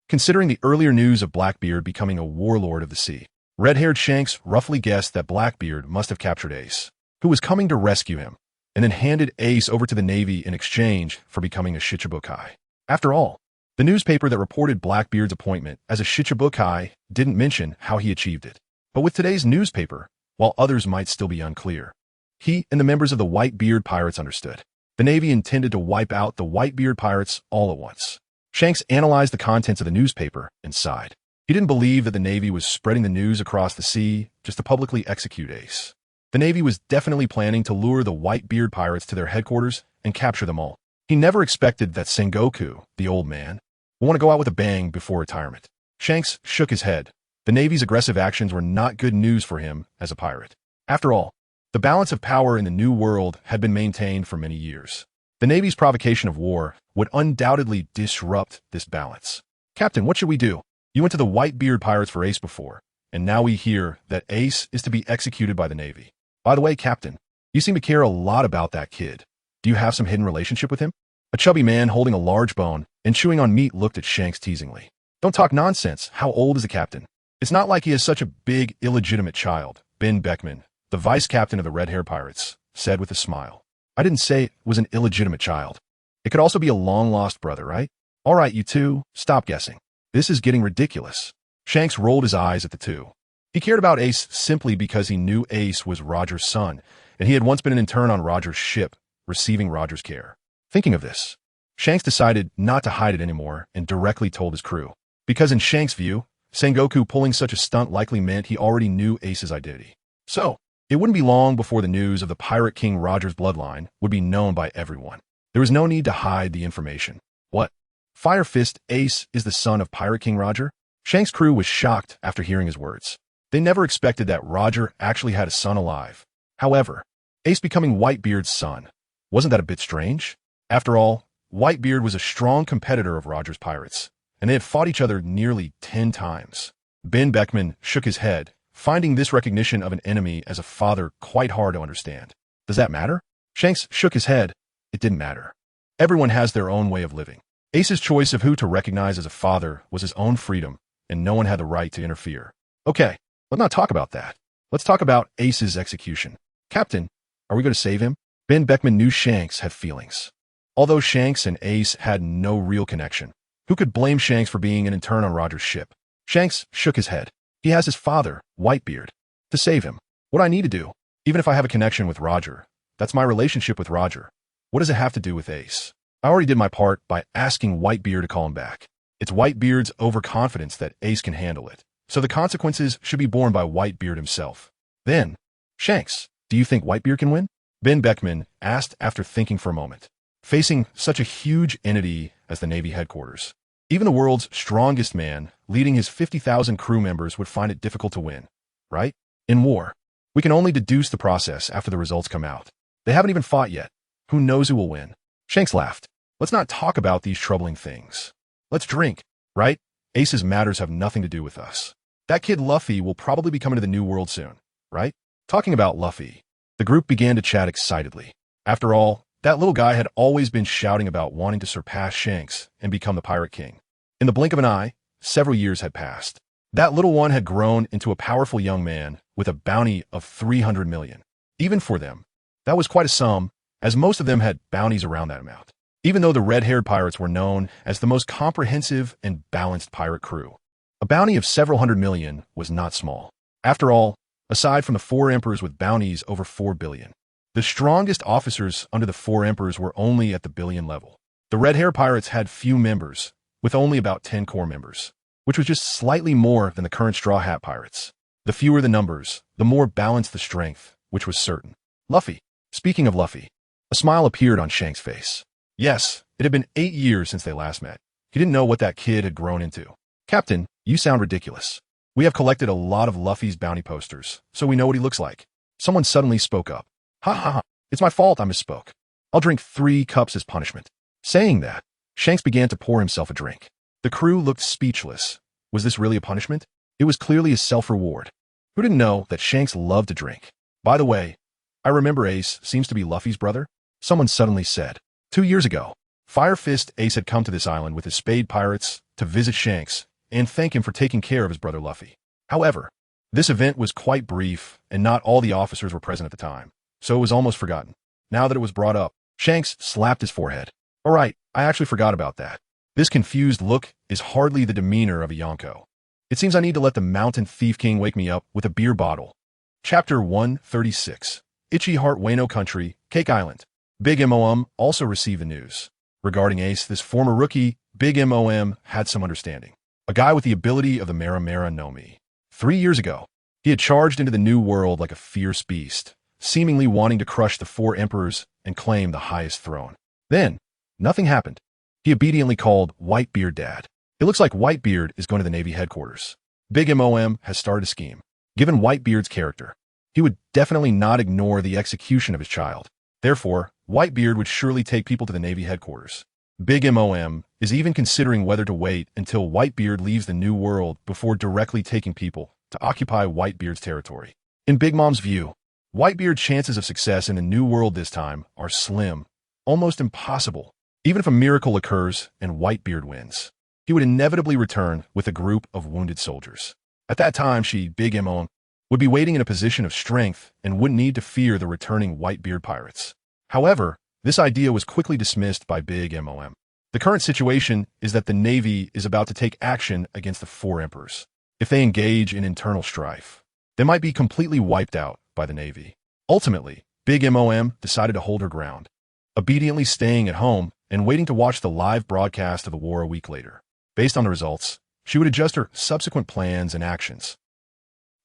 considering the earlier news of Blackbeard becoming a warlord of the sea, red-haired Shanks roughly guessed that Blackbeard must have captured Ace, who was coming to rescue him, and then handed Ace over to the Navy in exchange for becoming a Shichibukai. After all, the newspaper that reported Blackbeard's appointment as a Shichibukai didn't mention how he achieved it. But with today's newspaper, while others might still be unclear, he and the members of the Whitebeard pirates understood. The Navy intended to wipe out the Whitebeard pirates all at once. Shanks analyzed the contents of the newspaper and sighed. He didn't believe that the Navy was spreading the news across the sea just to publicly execute Ace. The Navy was definitely planning to lure the Whitebeard pirates to their headquarters and capture them all. He never expected that Sengoku, the old man, would want to go out with a bang before retirement. Shanks shook his head. The Navy's aggressive actions were not good news for him as a pirate. After all, the balance of power in the New World had been maintained for many years. The Navy's provocation of war would undoubtedly disrupt this balance. Captain, what should we do? You went to the Whitebeard pirates for Ace before, and now we hear that Ace is to be executed by the Navy. By the way, Captain, you seem to care a lot about that kid. Do you have some hidden relationship with him? A chubby man holding a large bone and chewing on meat looked at Shanks teasingly. Don't talk nonsense. How old is the captain? It's not like he is such a big, illegitimate child. Ben Beckman, the vice captain of the Red Hair Pirates, said with a smile. I didn't say it was an illegitimate child. It could also be a long-lost brother, right? All right, you two, stop guessing. This is getting ridiculous. Shanks rolled his eyes at the two. He cared about Ace simply because he knew Ace was Roger's son, and he had once been an intern on Roger's ship, receiving Roger's care. Thinking of this, Shanks decided not to hide it anymore and directly told his crew. Because in Shanks' view, Sengoku pulling such a stunt likely meant he already knew Ace's identity. So, it wouldn't be long before the news of the Pirate King Roger's bloodline would be known by everyone. There was no need to hide the information. What? Fire Fist Ace is the son of Pirate King Roger? Shanks' crew was shocked after hearing his words. They never expected that Roger actually had a son alive. However, Ace becoming Whitebeard's son, wasn't that a bit strange? After all, Whitebeard was a strong competitor of Roger's pirates, and they had fought each other nearly 10 times. Ben Beckman shook his head, finding this recognition of an enemy as a father quite hard to understand. Does that matter? Shanks shook his head. It didn't matter. Everyone has their own way of living. Ace's choice of who to recognize as a father was his own freedom, and no one had the right to interfere. Okay, let's not talk about that. Let's talk about Ace's execution. Captain, are we going to save him? Ben Beckman knew Shanks had feelings. Although Shanks and Ace had no real connection, who could blame Shanks for being an intern on Roger's ship? Shanks shook his head. He has his father, Whitebeard, to save him. What I need to do, even if I have a connection with Roger, that's my relationship with Roger. What does it have to do with Ace? I already did my part by asking Whitebeard to call him back. It's Whitebeard's overconfidence that Ace can handle it, so the consequences should be borne by Whitebeard himself. Then, Shanks, do you think Whitebeard can win? Ben Beckman asked after thinking for a moment. Facing such a huge entity as the Navy headquarters, even the world's strongest man, leading his 50,000 crew members, would find it difficult to win, right? In war, we can only deduce the process after the results come out. They haven't even fought yet. Who knows who will win? Shanks laughed. Let's not talk about these troubling things. Let's drink, right? Ace's matters have nothing to do with us. That kid Luffy will probably be coming to the New World soon, right? Talking about Luffy, the group began to chat excitedly. After all, that little guy had always been shouting about wanting to surpass Shanks and become the Pirate King. In the blink of an eye, several years had passed. That little one had grown into a powerful young man with a bounty of 300 million. Even for them, that was quite a sum, as most of them had bounties around that amount. Even though the red-haired pirates were known as the most comprehensive and balanced pirate crew, a bounty of several hundred million was not small. After all, aside from the 4 emperors with bounties over 4 billion. The strongest officers under the 4 emperors were only at the billion level. The Red Hair Pirates had few members, with only about 10 core members, which was just slightly more than the current Straw Hat Pirates. The fewer the numbers, the more balanced the strength, which was certain. Luffy. Speaking of Luffy, a smile appeared on Shank's face. Yes, it had been 8 years since they last met. He didn't know what that kid had grown into. Captain, you sound ridiculous. We have collected a lot of Luffy's bounty posters, so we know what he looks like. Someone suddenly spoke up. Ha ha ha, it's my fault I misspoke. I'll drink 3 cups as punishment. Saying that, Shanks began to pour himself a drink. The crew looked speechless. Was this really a punishment? It was clearly a self-reward. Who didn't know that Shanks loved to drink? By the way, I remember Ace seems to be Luffy's brother. Someone suddenly said. 2 years ago, Fire Fist Ace had come to this island with his Spade Pirates to visit Shanks and thank him for taking care of his brother Luffy. However, this event was quite brief and not all the officers were present at the time, so it was almost forgotten. Now that it was brought up, Shanks slapped his forehead. All right, I actually forgot about that. This confused look is hardly the demeanor of a Yonko. It seems I need to let the Mountain Thief King wake me up with a beer bottle. Chapter 136. Itchy Heart Wano Country, Cake Island. Big Mom also received the news. Regarding Ace, this former rookie, Big Mom had some understanding. A guy with the ability of the Mera Mera no Mi. 3 years ago, he had charged into the new world like a fierce beast, seemingly wanting to crush the 4 emperors and claim the highest throne. Then, nothing happened. He obediently called Whitebeard Dad. It looks like Whitebeard is going to the Navy headquarters. Big Mom has started a scheme. Given Whitebeard's character, he would definitely not ignore the execution of his child. Therefore, Whitebeard would surely take people to the Navy headquarters. Big Mom is even considering whether to wait until Whitebeard leaves the new world before directly taking people to occupy Whitebeard's territory. In Big Mom's view, Whitebeard's chances of success in the new world this time are slim, almost impossible. Even if a miracle occurs and Whitebeard wins, he would inevitably return with a group of wounded soldiers. At that time, Big Mom, would be waiting in a position of strength and wouldn't need to fear the returning Whitebeard pirates. However, this idea was quickly dismissed by Big Mom. The current situation is that the Navy is about to take action against the 4 emperors. If they engage in internal strife, they might be completely wiped out by the Navy. Ultimately, Big Mom decided to hold her ground, obediently staying at home and waiting to watch the live broadcast of the war a week later. Based on the results, she would adjust her subsequent plans and actions.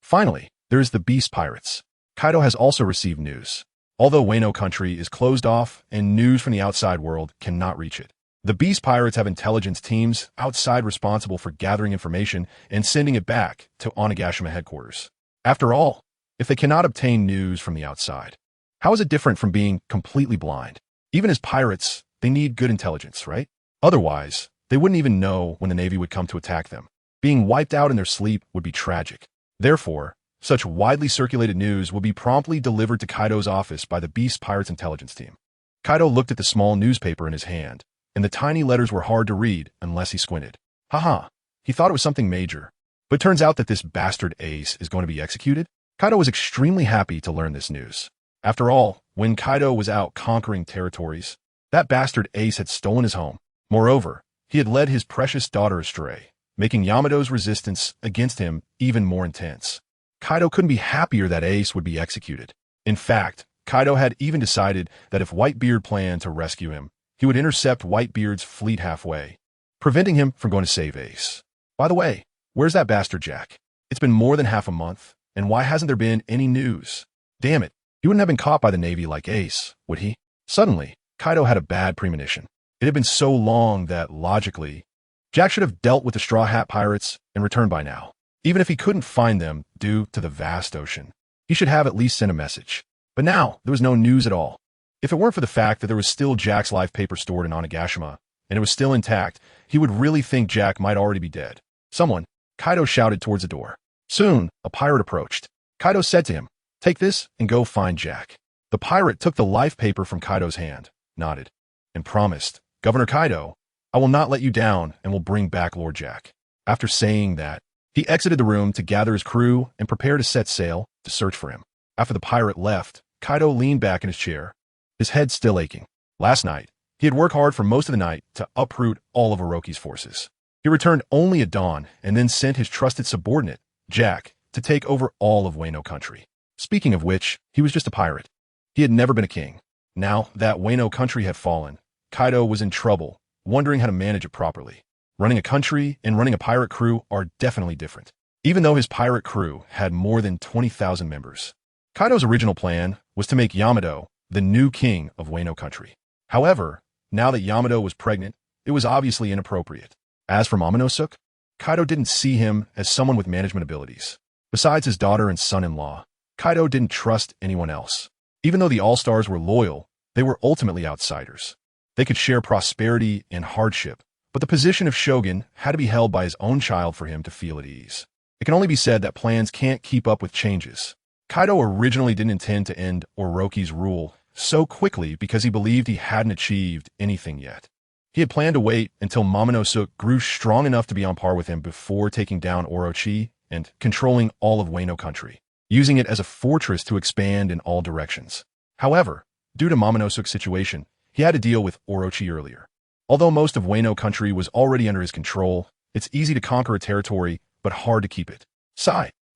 Finally, there is the Beast Pirates. Kaido has also received news. Although Wano Country is closed off and news from the outside world cannot reach it, the Beast Pirates have intelligence teams outside responsible for gathering information and sending it back to Onigashima headquarters. After all, if they cannot obtain news from the outside, how is it different from being completely blind? Even as pirates, they need good intelligence, right? Otherwise, they wouldn't even know when the Navy would come to attack them. Being wiped out in their sleep would be tragic. Therefore, such widely circulated news will be promptly delivered to Kaido's office by the Beast Pirates intelligence team. Kaido looked at the small newspaper in his hand, and the tiny letters were hard to read unless he squinted. Haha, he thought it was something major. But it turns out that this bastard Ace is going to be executed? Kaido was extremely happy to learn this news. After all, when Kaido was out conquering territories, that bastard Ace had stolen his home. Moreover, he had led his precious daughter astray, making Yamato's resistance against him even more intense. Kaido couldn't be happier that Ace would be executed. In fact, Kaido had even decided that if Whitebeard planned to rescue him, he would intercept Whitebeard's fleet halfway, preventing him from going to save Ace. By the way, where's that bastard Jack? It's been more than half a month, and why hasn't there been any news? Damn it, he wouldn't have been caught by the Navy like Ace, would he? Suddenly, Kaido had a bad premonition. It had been so long that, logically, Jack should have dealt with the Straw Hat Pirates and returned by now. Even if he couldn't find them due to the vast ocean, he should have at least sent a message. But now, there was no news at all. If it weren't for the fact that there was still Jack's life paper stored in Onigashima, and it was still intact, he would really think Jack might already be dead. Someone, Kaido shouted towards the door. Soon, a pirate approached. Kaido said to him, "Take this and go find Jack." The pirate took the life paper from Kaido's hand, nodded, and promised, "Governor Kaido, I will not let you down and will bring back Lord Jack." After saying that, he exited the room to gather his crew and prepare to set sail to search for him. After the pirate left, Kaido leaned back in his chair, his head still aching. Last night, he had worked hard for most of the night to uproot all of Orochi's forces. He returned only at dawn and then sent his trusted subordinate, Jack, to take over all of Wano country. Speaking of which, he was just a pirate. He had never been a king. Now that Wano country had fallen, Kaido was in trouble, wondering how to manage it properly. Running a country and running a pirate crew are definitely different. Even though his pirate crew had more than 20,000 members, Kaido's original plan was to make Yamato the new king of Wano country. However, now that Yamato was pregnant, it was obviously inappropriate. As for Momonosuke, Kaido didn't see him as someone with management abilities. Besides his daughter and son-in-law, Kaido didn't trust anyone else. Even though the All-Stars were loyal, they were ultimately outsiders. They could share prosperity and hardship, but the position of shogun had to be held by his own child for him to feel at ease. It can only be said that plans can't keep up with changes. Kaido originally didn't intend to end Orochi's rule so quickly because he believed he hadn't achieved anything yet. He had planned to wait until Momonosuke grew strong enough to be on par with him before taking down Orochi and controlling all of Wano country, using it as a fortress to expand in all directions. However, due to Momonosuke's situation, he had to deal with Orochi earlier. Although most of Wano country was already under his control, it's easy to conquer a territory, but hard to keep it.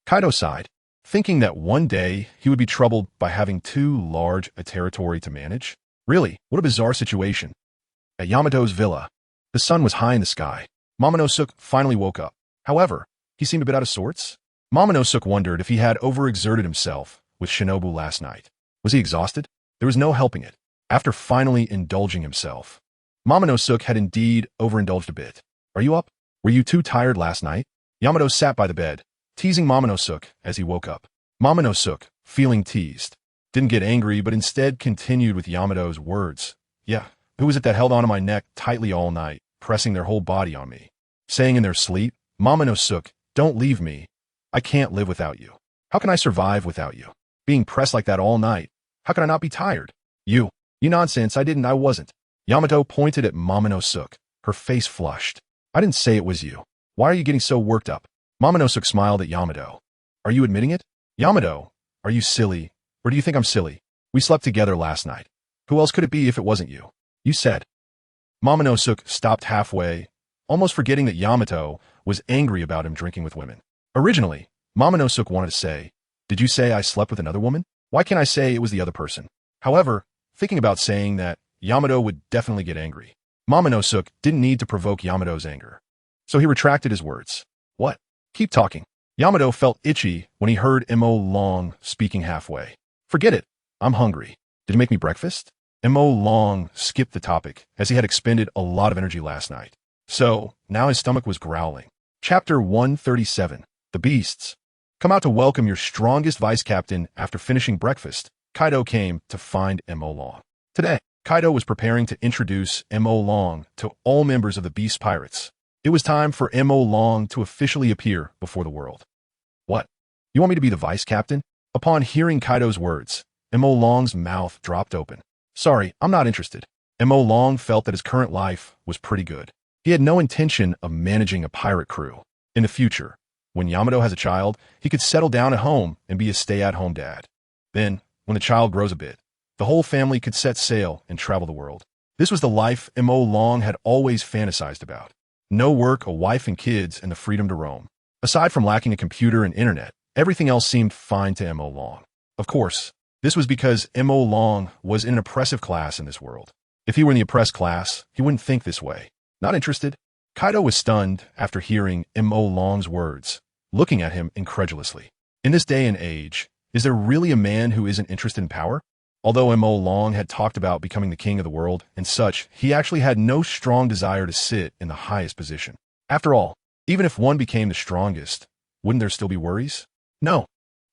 Kaido sighed, thinking that one day he would be troubled by having too large a territory to manage. Really, what a bizarre situation. At Yamato's villa, the sun was high in the sky. Momonosuke finally woke up. However, he seemed a bit out of sorts. Momonosuke wondered if he had overexerted himself with Shinobu last night. Was he exhausted? There was no helping it. After finally indulging himself, Momonosuke had indeed overindulged a bit. Are you up? Were you too tired last night? Yamato sat by the bed, teasing Momonosuke as he woke up. Momonosuke, feeling teased, didn't get angry but instead continued with Yamato's words. Yeah, who was it that held onto my neck tightly all night, pressing their whole body on me? Saying in their sleep, Momonosuke, don't leave me. I can't live without you. How can I survive without you? Being pressed like that all night. How can I not be tired? You nonsense, I wasn't. Yamato pointed at Momonosuke, her face flushed. I didn't say it was you. Why are you getting so worked up? Momonosuke smiled at Yamato. Are you admitting it? Yamato, are you silly? Or do you think I'm silly? We slept together last night. Who else could it be if it wasn't you? You said. Momonosuke stopped halfway, almost forgetting that Yamato was angry about him drinking with women. Originally, Momonosuke wanted to say, did you say I slept with another woman? Why can't I say it was the other person? However, thinking about saying that, Yamato would definitely get angry. Momonosuke didn't need to provoke Yamato's anger, so he retracted his words. What? Keep talking. Yamato felt itchy when he heard Mo Long speaking halfway. Forget it. I'm hungry. Did you make me breakfast? Mo Long skipped the topic, as he had expended a lot of energy last night. So, now his stomach was growling. Chapter 137. The Beasts. Come out to welcome your strongest vice captain after finishing breakfast. Kaido came to find Mo Long. Today, Kaido was preparing to introduce Mo Long to all members of the Beast Pirates. It was time for Mo Long to officially appear before the world. What? You want me to be the vice captain? Upon hearing Kaido's words, Mo Long's mouth dropped open. Sorry, I'm not interested. Mo Long felt that his current life was pretty good. He had no intention of managing a pirate crew. In the future, when Yamato has a child, he could settle down at home and be a stay-at-home dad. Then, when the child grows a bit, the whole family could set sail and travel the world. This was the life Mo Long had always fantasized about. No work, a wife and kids, and the freedom to roam. Aside from lacking a computer and internet, everything else seemed fine to Mo Long. Of course, this was because Mo Long was in an oppressive class in this world. If he were in the oppressed class, he wouldn't think this way. Not interested. Kaido was stunned after hearing Mo Long's words, looking at him incredulously. In this day and age, is there really a man who isn't interested in power? Although Mo Long had talked about becoming the king of the world and such, he actually had no strong desire to sit in the highest position. After all, even if one became the strongest, wouldn't there still be worries? No.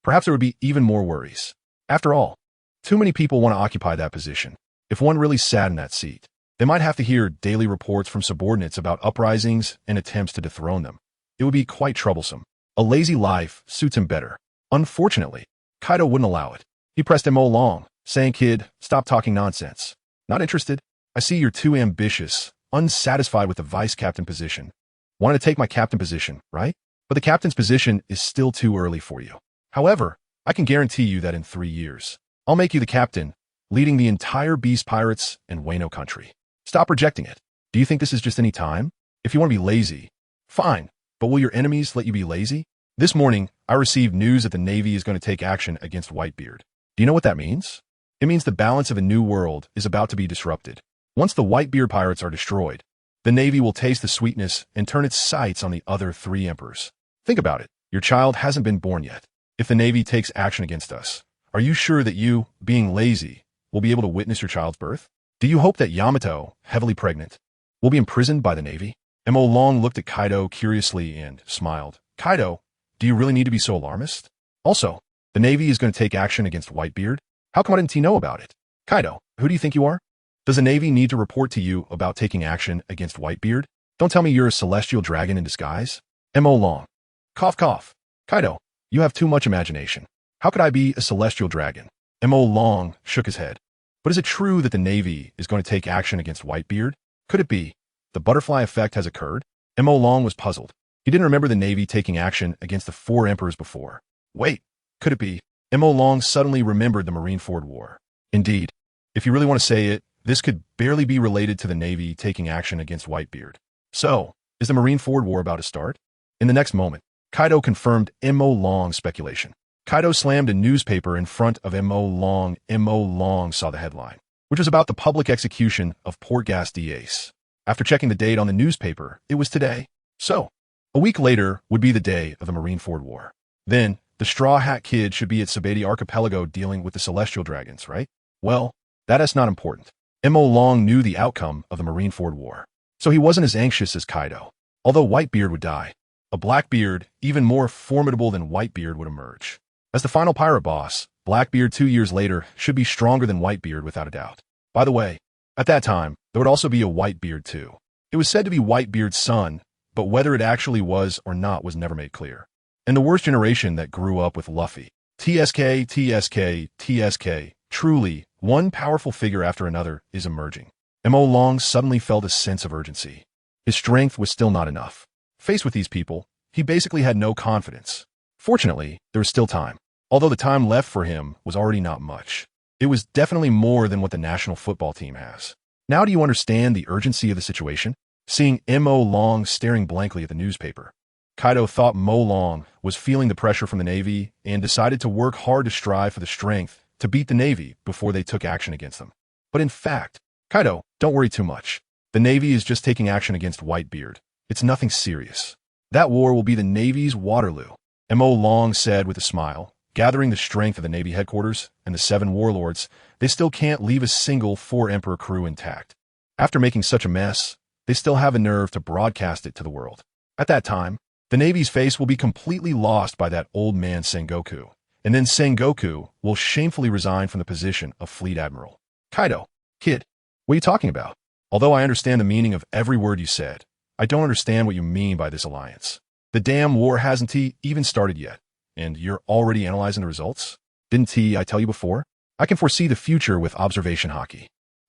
Perhaps there would be even more worries. After all, too many people want to occupy that position. If one really sat in that seat, they might have to hear daily reports from subordinates about uprisings and attempts to dethrone them. It would be quite troublesome. A lazy life suits him better. Unfortunately, Kaido wouldn't allow it. He pressed Mo Long, saying, kid, stop talking nonsense. Not interested. I see you're too ambitious, unsatisfied with the vice captain position. Wanted to take my captain position, right? But the captain's position is still too early for you. However, I can guarantee you that in 3 years, I'll make you the captain, leading the entire Beast Pirates and Wano country. Stop rejecting it. Do you think this is just any time? If you want to be lazy, fine, but will your enemies let you be lazy? This morning, I received news that the Navy is going to take action against Whitebeard. Do you know what that means? It means the balance of a new world is about to be disrupted. Once the Whitebeard pirates are destroyed, the Navy will taste the sweetness and turn its sights on the other three emperors. Think about it. Your child hasn't been born yet. If the Navy takes action against us, are you sure that you, being lazy, will be able to witness your child's birth? Do you hope that Yamato, heavily pregnant, will be imprisoned by the Navy? Mo Long looked at Kaido curiously and smiled. Kaido, do you really need to be so alarmist? Also, the Navy is going to take action against Whitebeard? How come I didn't know about it? Kaido, who do you think you are? Does the Navy need to report to you about taking action against Whitebeard? Don't tell me you're a celestial dragon in disguise. Mo Long. Cough cough. Kaido, you have too much imagination. How could I be a celestial dragon? Mo Long shook his head. But is it true that the Navy is going to take action against Whitebeard? Could it be the butterfly effect has occurred? Mo Long was puzzled. He didn't remember the Navy taking action against the four emperors before. Wait, could it be? Mo Long suddenly remembered the Marineford War. Indeed, if you really want to say it, this could barely be related to the Navy taking action against Whitebeard. So, is the Marineford War about to start? In the next moment, Kaido confirmed Mo Long's speculation. Kaido slammed a newspaper in front of Mo Long. Mo Long saw the headline, which was about the public execution of Portgas Ace. After checking the date on the newspaper, it was today. So, a week later would be the day of the Marineford War. Then, the Straw Hat Kid should be at Sabati Archipelago dealing with the Celestial Dragons, right? Well, that is not important. Mo Long knew the outcome of the Marineford War, so he wasn't as anxious as Kaido. Although Whitebeard would die, a Blackbeard, even more formidable than Whitebeard, would emerge. As the final pirate boss, Blackbeard 2 years later should be stronger than Whitebeard without a doubt. By the way, at that time, there would also be a Whitebeard too. It was said to be Whitebeard's son, but whether it actually was or not was never made clear. And the worst generation that grew up with Luffy. TSK, TSK, TSK. Truly, one powerful figure after another is emerging. Mo Long suddenly felt a sense of urgency. His strength was still not enough. Faced with these people, he basically had no confidence. Fortunately, there was still time. Although the time left for him was already not much. It was definitely more than what the national football team has. Now do you understand the urgency of the situation? Seeing Mo Long staring blankly at the newspaper, Kaido thought Mo Long was feeling the pressure from the Navy and decided to work hard to strive for the strength to beat the Navy before they took action against them. But in fact, Kaido, don't worry too much. The Navy is just taking action against Whitebeard. It's nothing serious. That war will be the Navy's Waterloo. Mo Long said with a smile. Gathering the strength of the Navy headquarters and the 7 warlords, they still can't leave a single 4-emperor crew intact. After making such a mess, they still have a nerve to broadcast it to the world. At that time, the Navy's face will be completely lost by that old man Sengoku, and then Sengoku will shamefully resign from the position of Fleet Admiral. Kaido, kid, what are you talking about? Although I understand the meaning of every word you said, I don't understand what you mean by this alliance. The damn war hasn't even started yet, and you're already analyzing the results? Didn't I tell you before? I can foresee the future with observation hockey.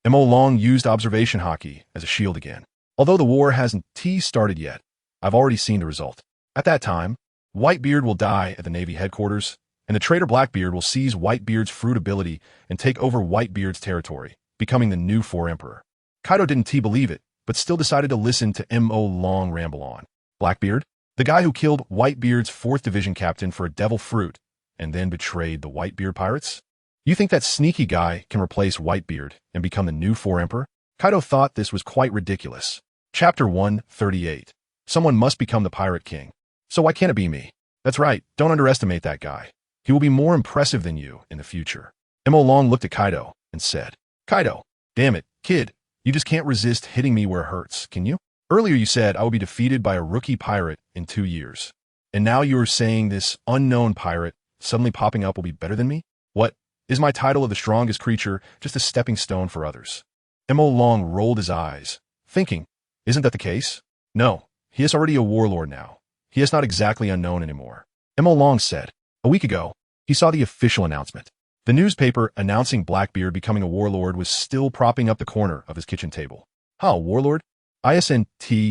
Mo Long used observation hockey as a shield again. Although the war hasn't started yet, I've already seen the result. At that time, Whitebeard will die at the Navy headquarters, and the traitor Blackbeard will seize Whitebeard's fruit ability and take over Whitebeard's territory, becoming the new 4-emperor. Kaido didn't believe it, but still decided to listen to Mo Long ramble on. Blackbeard? The guy who killed Whitebeard's 4th Division captain for a devil fruit and then betrayed the Whitebeard pirates? You think that sneaky guy can replace Whitebeard and become the new 4-emperor? Kaido thought this was quite ridiculous. Chapter 138. Someone must become the pirate king. So why can't it be me? That's right, don't underestimate that guy. He will be more impressive than you in the future. Mo Long looked at Kaido and said, Kaido, damn it, kid, you just can't resist hitting me where it hurts, can you? Earlier you said I will be defeated by a rookie pirate in 2 years. And now you are saying this unknown pirate suddenly popping up will be better than me? What, is my title of the strongest creature just a stepping stone for others? Mo Long rolled his eyes, thinking, isn't that the case? No, he is already a warlord now. He is not exactly unknown anymore. Mo Long said, a week ago, he saw the official announcement. The newspaper announcing Blackbeard becoming a warlord was still propping up the corner of his kitchen table. Huh, warlord? Isn't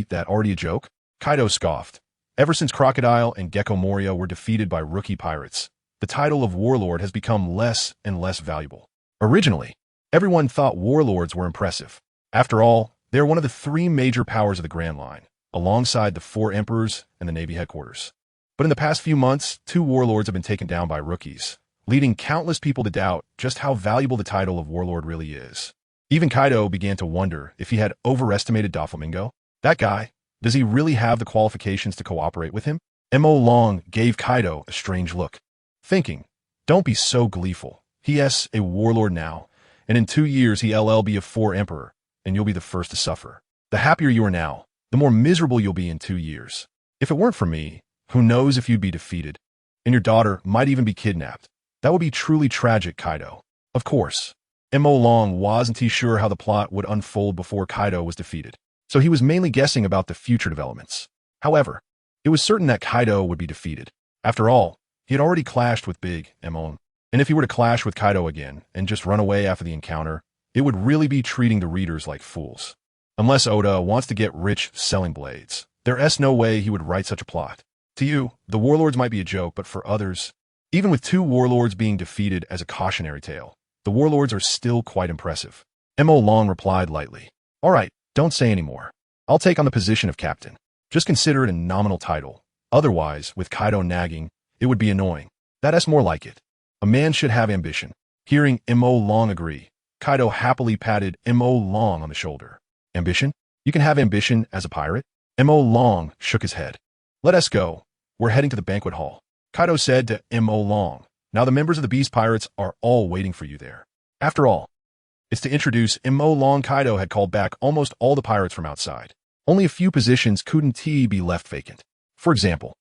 that already a joke? Kaido scoffed. Ever since Crocodile and Gecko Moria were defeated by rookie pirates, the title of warlord has become less and less valuable. Originally, everyone thought warlords were impressive. After all, they are one of the 3 major powers of the Grand Line, alongside the 4 emperors and the Navy headquarters. But in the past few months, two warlords have been taken down by rookies, leading countless people to doubt just how valuable the title of warlord really is. Even Kaido began to wonder if he had overestimated Doflamingo. That guy, does he really have the qualifications to cooperate with him? Mo Long gave Kaido a strange look, thinking, don't be so gleeful. He's a warlord now, and in 2 years he'll be a 4 emperor, and you'll be the first to suffer. The happier you are now, the more miserable you'll be in 2 years. If it weren't for me, who knows if you'd be defeated, and your daughter might even be kidnapped. That would be truly tragic, Kaido. Of course, Mo Long wasn't sure how the plot would unfold before Kaido was defeated, so he was mainly guessing about the future developments. However, it was certain that Kaido would be defeated. After all, he had already clashed with Big Mo, and if he were to clash with Kaido again and just run away after the encounter, it would really be treating the readers like fools. Unless Oda wants to get rich selling blades, there's no way he would write such a plot. To you, the warlords might be a joke, but for others, even with 2 warlords being defeated as a cautionary tale, the warlords are still quite impressive. Mo Long replied lightly. All right, don't say any more. I'll take on the position of captain. Just consider it a nominal title. Otherwise, with Kaido nagging, it would be annoying. That's more like it. A man should have ambition. Hearing Mo Long agree, Kaido happily patted Mo Long on the shoulder. Ambition? You can have ambition as a pirate? Mo Long shook his head. Let us go. We're heading to the banquet hall. Kaido said to Mo Long. Now the members of the Beast Pirates are all waiting for you there. After all, it's to introduce Mo Long. Kaido had called back almost all the pirates from outside. Only a few positions couldn't be left vacant. For example,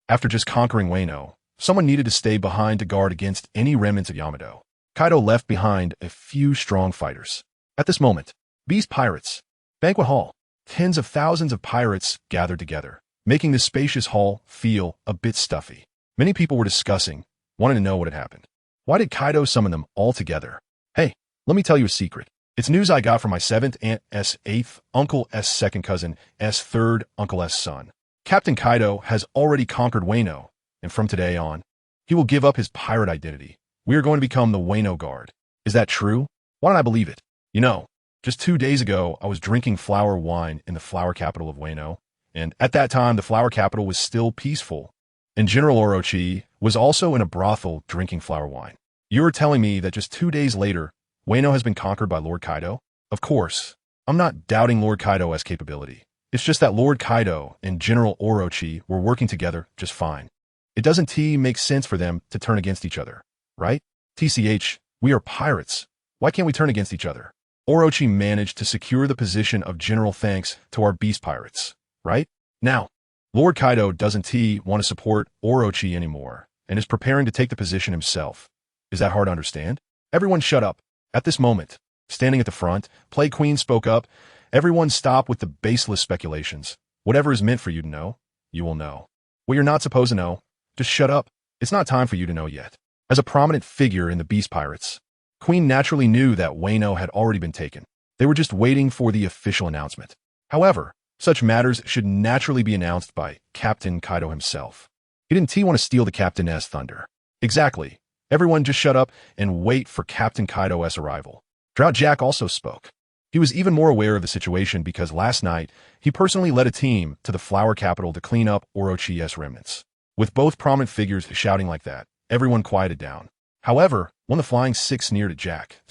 after just conquering Wano, someone needed to stay behind to guard against any remnants of Yamato. Kaido left behind a few strong fighters. At this moment, Beast Pirates, banquet hall, tens of thousands of pirates gathered together, making the spacious hall feel a bit stuffy. Many people were discussing, wanting to know what had happened. Why did Kaido summon them all together? Hey, let me tell you a secret. It's news I got from my 7th aunt's 8th uncle's second cousin's 3rd uncle's son. Captain Kaido has already conquered Wano, and from today on, he will give up his pirate identity. We are going to become the Wano Guard. Is that true? Why don't I believe it? You know, just 2 days ago, I was drinking flower wine in the flower capital of Wano, and at that time, the flower capital was still peaceful, and General Orochi was also in a brothel drinking flower wine. You're telling me that just 2 days later, Wano has been conquered by Lord Kaido? Of course, I'm not doubting Lord Kaido's capability. It's just that Lord Kaido and General Orochi were working together just fine. It doesn't make sense for them to turn against each other, right? TCH, we are pirates. Why can't we turn against each other? Orochi managed to secure the position of general thanks to our beast pirates, right? Now, Lord Kaido doesn't want to support Orochi anymore and is preparing to take the position himself. Is that hard to understand? Everyone shut up. At this moment, standing at the front, Plague Queen spoke up. Everyone stop with the baseless speculations. Whatever is meant for you to know, you will know. What you're not supposed to know, just shut up. It's not time for you to know yet. As a prominent figure in the Beast Pirates, Queen naturally knew that Wano had already been taken. They were just waiting for the official announcement. However, such matters should naturally be announced by Captain Kaido himself. He didn't want to steal the captain's thunder. Exactly. Everyone just shut up and wait for Captain Kaido's arrival. Drought Jack also spoke. He was even more aware of the situation because last night, he personally led a team to the flower capital to clean up Orochi's remnants. With both prominent figures shouting like that, everyone quieted down. However, one of the Flying Six sneered at Jack,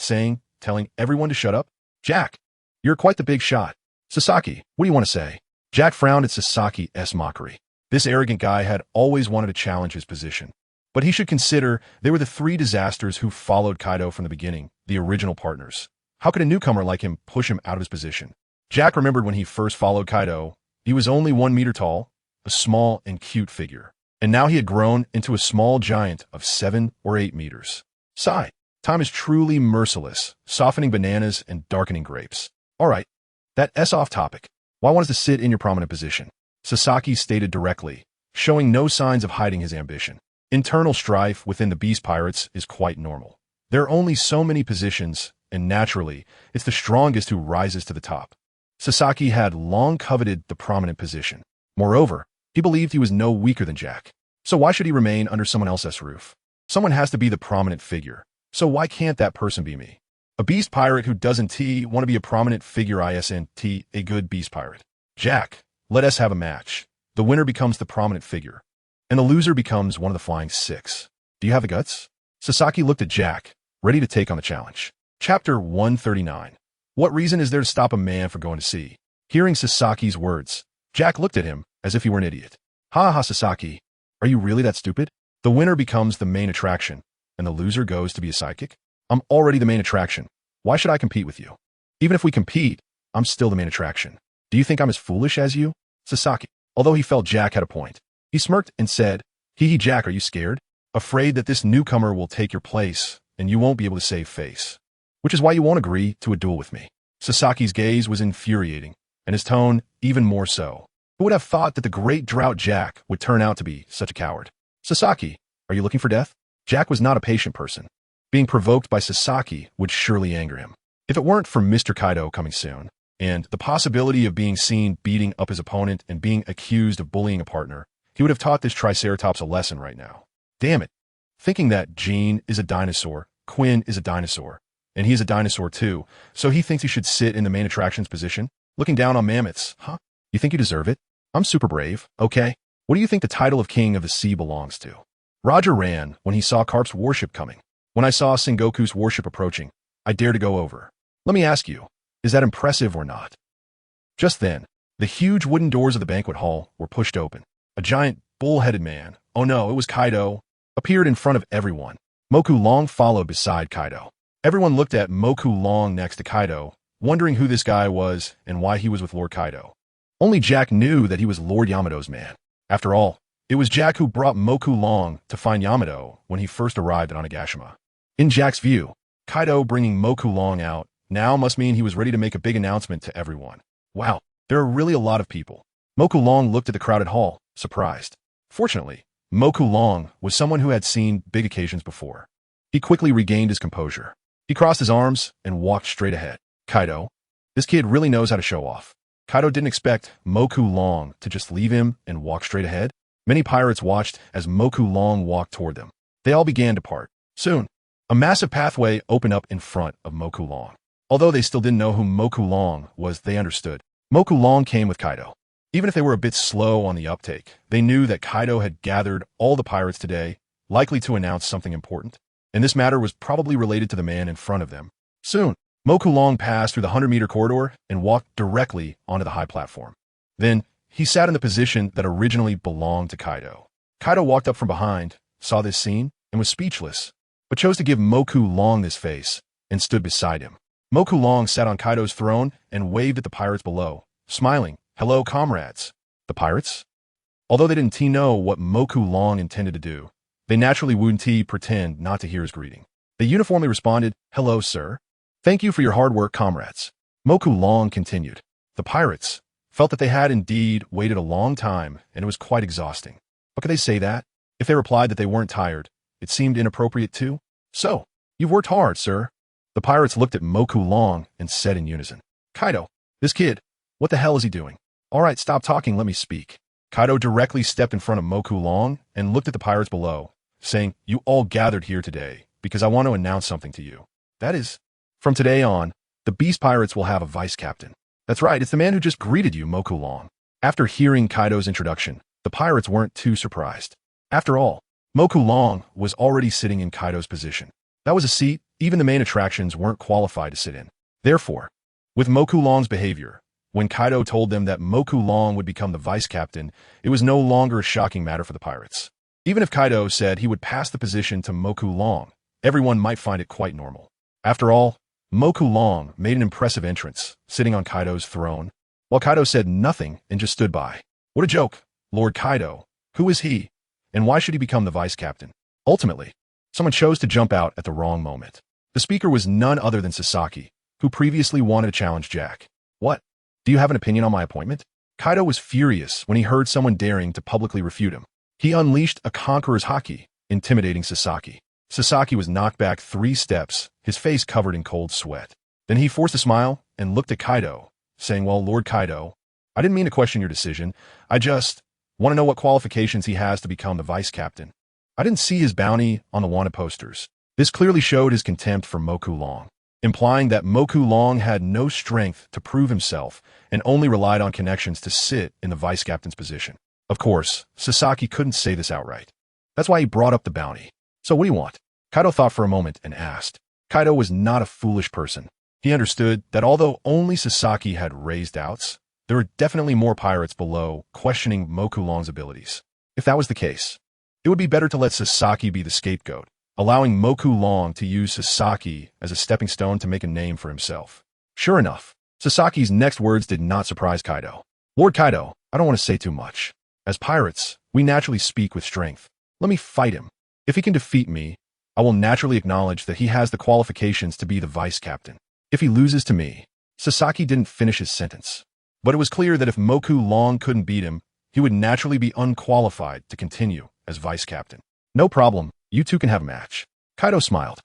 telling everyone to shut up. Jack, you're quite the big shot. Sasaki, what do you want to say? Jack frowned at Sasaki's mockery. This arrogant guy had always wanted to challenge his position. But he should consider they were the 3 disasters who followed Kaido from the beginning, the original partners. How could a newcomer like him push him out of his position? Jack remembered when he first followed Kaido, he was only 1 meter tall, a small and cute figure. And now he had grown into a small giant of 7 or 8 meters. Sigh, time is truly merciless, softening bananas and darkening grapes. All right, that's off topic. Why want us to sit in your prominent position? Sasaki stated directly, showing no signs of hiding his ambition. Internal strife within the Beast Pirates is quite normal. There are only so many positions, and naturally, it's the strongest who rises to the top. Sasaki had long coveted the prominent position. Moreover, he believed he was no weaker than Jack. So why should he remain under someone else's roof? Someone has to be the prominent figure. So why can't that person be me? A beast pirate who doesn't want to be a prominent figure isn't a good beast pirate. Jack, let us have a match. The winner becomes the prominent figure. and the loser becomes one of the flying six. Do you have the guts? Sasaki looked at Jack, ready to take on the challenge. Chapter 139. What reason is there to stop a man from going to sea? Hearing Sasaki's words, Jack looked at him as if he were an idiot. Ha ha, Sasaki. Are you really that stupid? The winner becomes the main attraction, and the loser goes to be a sidekick? I'm already the main attraction. Why should I compete with you? Even if we compete, I'm still the main attraction. Do you think I'm as foolish as you? Sasaki. Although he felt Jack had a point, he smirked and said, Hee hee, Jack, are you scared? Afraid that this newcomer will take your place, and you won't be able to save face. Which is why you won't agree to a duel with me. Sasaki's gaze was infuriating, and his tone even more so. Who would have thought that the great drought Jack would turn out to be such a coward? Sasaki, are you looking for death? Jack was not a patient person. Being provoked by Sasaki would surely anger him. If it weren't for Mr. Kaido coming soon, and the possibility of being seen beating up his opponent and being accused of bullying a partner, he would have taught this Triceratops a lesson right now. Damn it. Thinking that Jean is a dinosaur, Quinn is a dinosaur, and he is a dinosaur too, so he thinks he should sit in the main attraction's position, looking down on mammoths, huh? You think you deserve it? I'm super brave, okay? What do you think the title of King of the Sea belongs to? Roger ran when he saw Carp's warship coming. When I saw Sengoku's warship approaching, I dared to go over. Let me ask you, is that impressive or not? Just then, the huge wooden doors of the banquet hall were pushed open. A giant, bull-headed man, oh no, it was Kaido, appeared in front of everyone. Moku Long followed beside Kaido. Everyone looked at Moku Long next to Kaido, wondering who this guy was and why he was with Lord Kaido. Only Jack knew that he was Lord Yamato's man. After all, it was Jack who brought Moku Long to find Yamato when he first arrived at Onigashima. In Jack's view, Kaido bringing Moku Long out now must mean he was ready to make a big announcement to everyone. Wow, there are really a lot of people. Moku Long looked at the crowded hall, surprised. Fortunately, Moku Long was someone who had seen big occasions before. He quickly regained his composure. He crossed his arms and walked straight ahead. Kaido, this kid really knows how to show off. Kaido didn't expect Moku Long to just leave him and walk straight ahead. Many pirates watched as Moku Long walked toward them. They all began to part. Soon, a massive pathway opened up in front of Moku Long. Although they still didn't know who Moku Long was, they understood. Moku Long came with Kaido. Even if they were a bit slow on the uptake, they knew that Kaido had gathered all the pirates today, likely to announce something important, and this matter was probably related to the man in front of them. Soon, Moku Long passed through the 100-meter corridor and walked directly onto the high platform. Then, he sat in the position that originally belonged to Kaido. Kaido walked up from behind, saw this scene, and was speechless, but chose to give Moku Long this face, and stood beside him. Moku Long sat on Kaido's throne and waved at the pirates below, smiling. Hello, comrades. The pirates? Although they didn't know what Moku Long intended to do, they naturally wouldn't pretend not to hear his greeting. They uniformly responded, Hello, sir. Thank you for your hard work, comrades. Moku Long continued. The pirates felt that they had indeed waited a long time, and it was quite exhausting. But could they say that? If they replied that they weren't tired, it seemed inappropriate too. So, you've worked hard, sir. The pirates looked at Moku Long and said in unison, Kaido, this kid, what the hell is he doing? All right, stop talking, let me speak. Kaido directly stepped in front of Moku Long and looked at the pirates below, saying, You all gathered here today because I want to announce something to you. That is, from today on, the Beast Pirates will have a vice captain. That's right, it's the man who just greeted you, Moku Long. After hearing Kaido's introduction, the pirates weren't too surprised. After all, Moku Long was already sitting in Kaido's position. That was a seat even the main attractions weren't qualified to sit in. Therefore, with Moku Long's behavior, when Kaido told them that Moku Long would become the vice captain, it was no longer a shocking matter for the pirates. Even if Kaido said he would pass the position to Moku Long, everyone might find it quite normal. After all, Moku Long made an impressive entrance, sitting on Kaido's throne, while Kaido said nothing and just stood by. What a joke, Lord Kaido. Who is he? And why should he become the vice captain? Ultimately, someone chose to jump out at the wrong moment. The speaker was none other than Sasaki, who previously wanted to challenge Jack. What? Do you have an opinion on my appointment? Kaido was furious when he heard someone daring to publicly refute him. He unleashed a conqueror's haki, intimidating Sasaki. Sasaki was knocked back 3 steps, his face covered in cold sweat. Then he forced a smile and looked at Kaido, saying, Well, Lord Kaido, I didn't mean to question your decision. I just want to know what qualifications he has to become the vice captain. I didn't see his bounty on the wanted posters. This clearly showed his contempt for Moku Long, implying that Moku Long had no strength to prove himself and only relied on connections to sit in the vice captain's position. Of course, Sasaki couldn't say this outright. That's why he brought up the bounty. So what do you want? Kaido thought for a moment and asked. Kaido was not a foolish person. He understood that although only Sasaki had raised doubts, there were definitely more pirates below questioning Mokulong's abilities. If that was the case, it would be better to let Sasaki be the scapegoat, allowing Mokulong to use Sasaki as a stepping stone to make a name for himself. Sure enough, Sasaki's next words did not surprise Kaido. Lord Kaido, I don't want to say too much. As pirates, we naturally speak with strength. Let me fight him. If he can defeat me, I will naturally acknowledge that he has the qualifications to be the vice captain. If he loses to me, Sasaki didn't finish his sentence. But it was clear that if Mokulong couldn't beat him, he would naturally be unqualified to continue as vice captain. No problem, you two can have a match. Kaido smiled.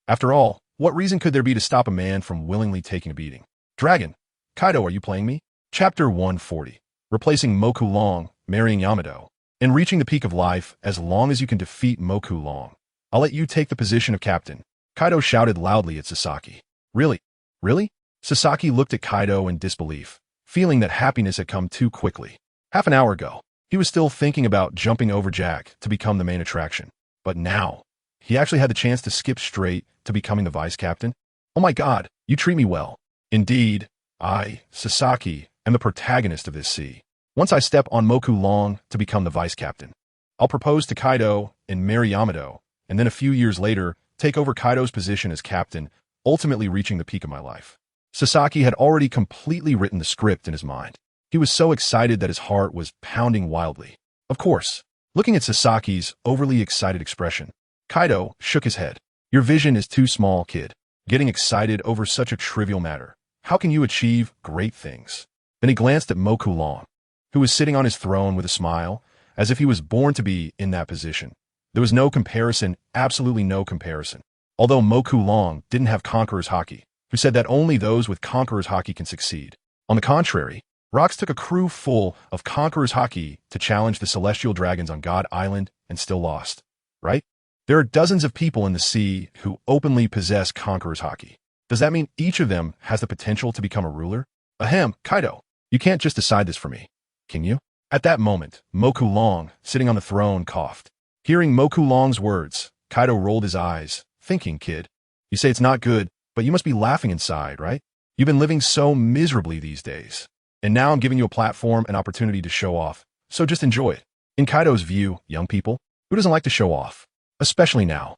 After all, what reason could there be to stop a man from willingly taking a beating? Dragon, Kaido, are you playing me? Chapter 140. Replacing Mokulong, marrying Yamato, and reaching the peak of life as long as you can defeat Mokulong. I'll let you take the position of captain. Kaido shouted loudly at Sasaki. Really? Really? Sasaki looked at Kaido in disbelief, feeling that happiness had come too quickly. Half an hour ago, he was still thinking about jumping over Jack to become the main attraction. But now, he actually had the chance to skip straight to becoming the vice captain. Oh my god, you treat me well. Indeed, I, Sasaki, am the protagonist of this sea. Once I step on Mokulong to become the vice captain, I'll propose to Kaido and marry Yamato, and then a few years later, take over Kaido's position as captain, ultimately reaching the peak of my life. Sasaki had already completely written the script in his mind. He was so excited that his heart was pounding wildly. Of course, looking at Sasaki's overly excited expression, Kaido shook his head. Your vision is too small, kid. Getting excited over such a trivial matter. How can you achieve great things? Then he glanced at Mokulong, who was sitting on his throne with a smile, as if he was born to be in that position. There was no comparison, absolutely no comparison. Although Mokulong didn't have Conqueror's Haki, who said that only those with Conqueror's Haki can succeed. On the contrary, Rocks took a crew full of Conqueror's Haki to challenge the Celestial Dragons on God Island and still lost. Right? There are dozens of people in the sea who openly possess Conqueror's Haki. Does that mean each of them has the potential to become a ruler? Ahem, Kaido, you can't just decide this for me, can you? At that moment, Mokulong, sitting on the throne, coughed. Hearing Mokulong's words, Kaido rolled his eyes, thinking, kid, you say it's not good, but you must be laughing inside, right? You've been living so miserably these days. And now I'm giving you a platform and opportunity to show off, so just enjoy it. In Kaido's view, young people, who doesn't like to show off? Especially now.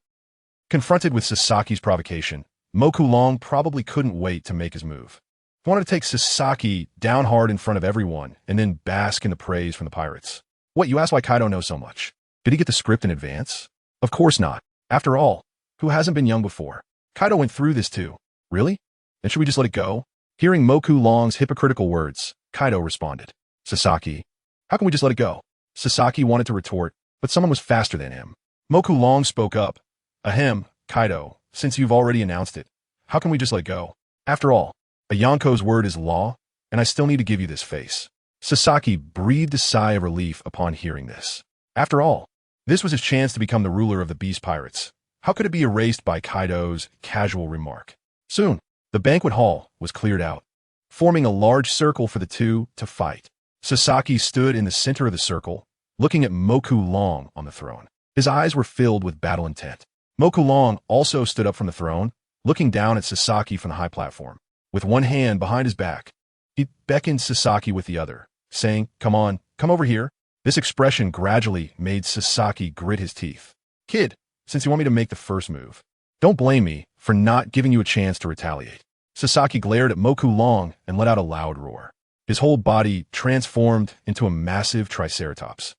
Confronted with Sasaki's provocation, Mokulong probably couldn't wait to make his move. He wanted to take Sasaki down hard in front of everyone and then bask in the praise from the pirates. What, you ask why Kaido knows so much? Did he get the script in advance? Of course not. After all, who hasn't been young before? Kaido went through this too. Really? Then should we just let it go? Hearing Mokulong's hypocritical words, Kaido responded. Sasaki, how can we just let it go? Sasaki wanted to retort, but someone was faster than him. Mokulong spoke up. Ahem, Kaido, since you've already announced it, how can we just let it go? After all, a Yonko's word is law, and I still need to give you this face. Sasaki breathed a sigh of relief upon hearing this. After all, this was his chance to become the ruler of the Beast Pirates. How could it be erased by Kaido's casual remark? Soon, the banquet hall was cleared out, forming a large circle for the two to fight. Sasaki stood in the center of the circle, looking at Mokulong on the throne. His eyes were filled with battle intent. Mokulong also stood up from the throne, looking down at Sasaki from the high platform. With one hand behind his back, he beckoned Sasaki with the other, saying, come on, come over here. This expression gradually made Sasaki grit his teeth. Kid, since you want me to make the first move, don't blame me for not giving you a chance to retaliate. Sasaki glared at Mokulong and let out a loud roar. His whole body transformed into a massive triceratops.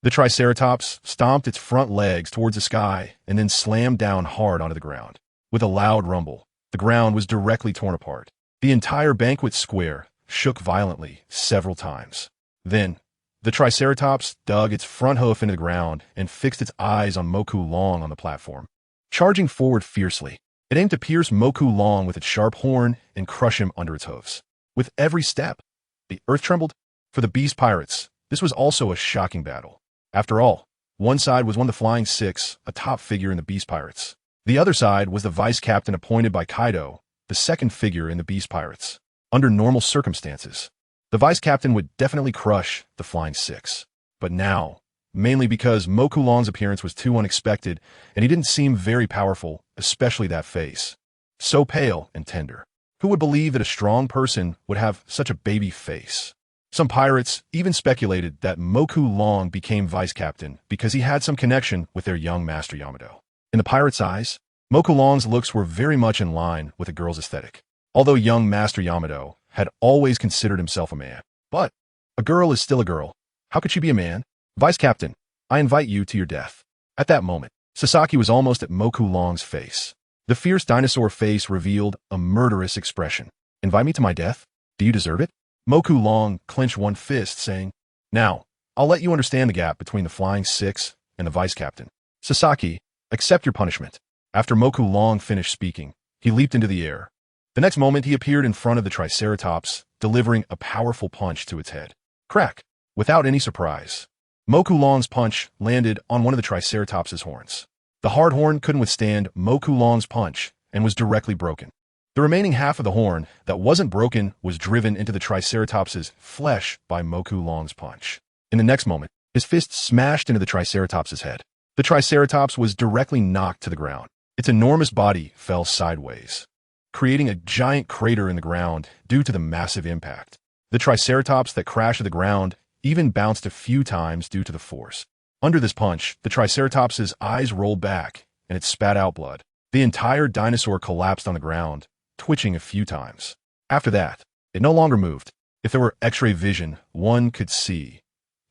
The triceratops stomped its front legs towards the sky and then slammed down hard onto the ground. With a loud rumble, the ground was directly torn apart. The entire banquet square shook violently several times. Then, the triceratops dug its front hoof into the ground and fixed its eyes on Mokulong on the platform. Charging forward fiercely, it aimed to pierce Mokulong with its sharp horn and crush him under its hoofs. With every step, the earth trembled. For the Beast Pirates, this was also a shocking battle. After all, one side was one of the Flying Six, a top figure in the Beast Pirates. The other side was the vice captain appointed by Kaido, the second figure in the Beast Pirates. Under normal circumstances, the vice captain would definitely crush the Flying Six. but now, mainly because Mokulong's appearance was too unexpected, and he didn't seem very powerful, especially that face. So pale and tender. Who would believe that a strong person would have such a baby face? Some pirates even speculated that Mokulong became vice captain because he had some connection with their young master Yamato. In the pirates' eyes, Mokulong's looks were very much in line with a girl's aesthetic, although young master Yamato had always considered himself a man. But a girl is still a girl. How could she be a man? Vice captain, I invite you to your death. At that moment, Sasaki was almost at Mokulong's face. The fierce dinosaur face revealed a murderous expression. Invite me to my death? Do you deserve it? Mokulong clenched one fist, saying, Now, I'll let you understand the gap between the Flying Six and the vice captain. Sasaki, accept your punishment. After Mokulong finished speaking, he leaped into the air. The next moment, he appeared in front of the Triceratops, delivering a powerful punch to its head. Crack! Without any surprise, Mokulong's punch landed on one of the Triceratops's horns. The hard horn couldn't withstand Mokulong's punch and was directly broken. The remaining half of the horn that wasn't broken was driven into the Triceratops's flesh by Mokulong's punch. In the next moment, his fist smashed into the Triceratops's head. The Triceratops was directly knocked to the ground. Its enormous body fell sideways, creating a giant crater in the ground due to the massive impact. The Triceratops that crashed to the ground even bounced a few times due to the force. Under this punch, the Triceratops's eyes rolled back, and it spat out blood. The entire dinosaur collapsed on the ground, twitching a few times. After that, it no longer moved. If there were X-ray vision, one could see.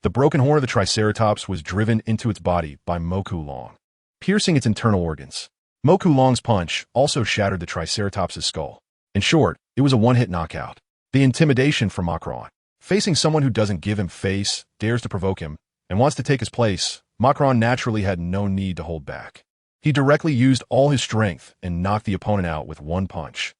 The broken horn of the Triceratops was driven into its body by Mokulong, piercing its internal organs. Mokulong's punch also shattered the Triceratops's skull. In short, it was a one-hit knockout. The intimidation from Macron. Facing someone who doesn't give him face, dares to provoke him, and wants to take his place, Macron naturally had no need to hold back. He directly used all his strength and knocked the opponent out with one punch.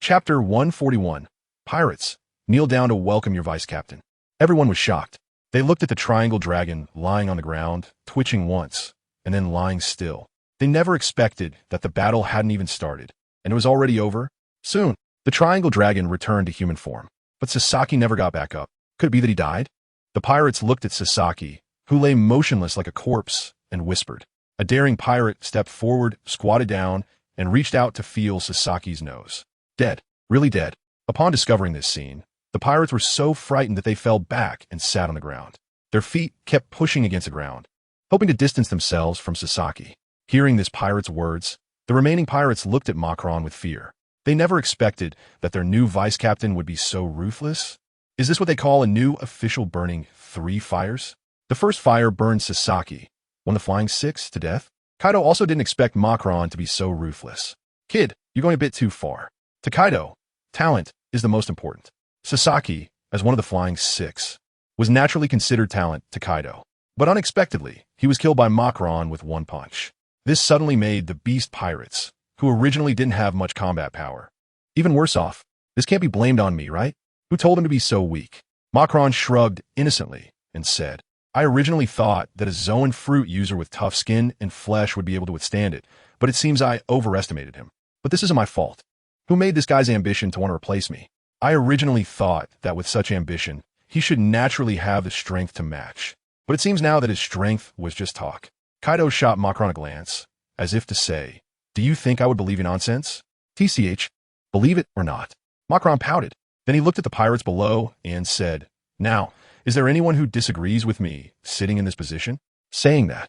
Chapter 141. Pirates, kneel down to welcome your vice captain. Everyone was shocked. They looked at the triangle dragon lying on the ground, twitching once, and then lying still. They never expected that the battle hadn't even started, and it was already over. Soon, the triangle dragon returned to human form, but Sasaki never got back up. Could it be that he died? The pirates looked at Sasaki, who lay motionless like a corpse, and whispered. A daring pirate stepped forward, squatted down, and reached out to feel Sasaki's nose. Dead. Really dead. Upon discovering this scene, the pirates were so frightened that they fell back and sat on the ground. Their feet kept pushing against the ground, hoping to distance themselves from Sasaki. Hearing this pirate's words, the remaining pirates looked at Macron with fear. They never expected that their new vice captain would be so ruthless. Is this what they call a new official burning 3 fires? The first fire burned Sasaki, one of the Flying Six, to death. Kaido also didn't expect Macron to be so ruthless. Kid, you're going a bit too far. To Kaido, talent is the most important. Sasaki, as one of the Flying Six, was naturally considered talent to Kaido. But unexpectedly, he was killed by Macron with one punch. This suddenly made the Beast Pirates, who originally didn't have much combat power, even worse off. This can't be blamed on me, right? Who told him to be so weak? Macron shrugged innocently and said, I originally thought that a Zoan fruit user with tough skin and flesh would be able to withstand it, but it seems I overestimated him. But this isn't my fault. Who made this guy's ambition to want to replace me? I originally thought that with such ambition, he should naturally have the strength to match. But it seems now that his strength was just talk. Kaido shot Macron a glance, as if to say, Do you think I would believe your nonsense? TCH, believe it or not. Macron pouted. Then he looked at the pirates below and said, Now, is there anyone who disagrees with me sitting in this position? Saying that,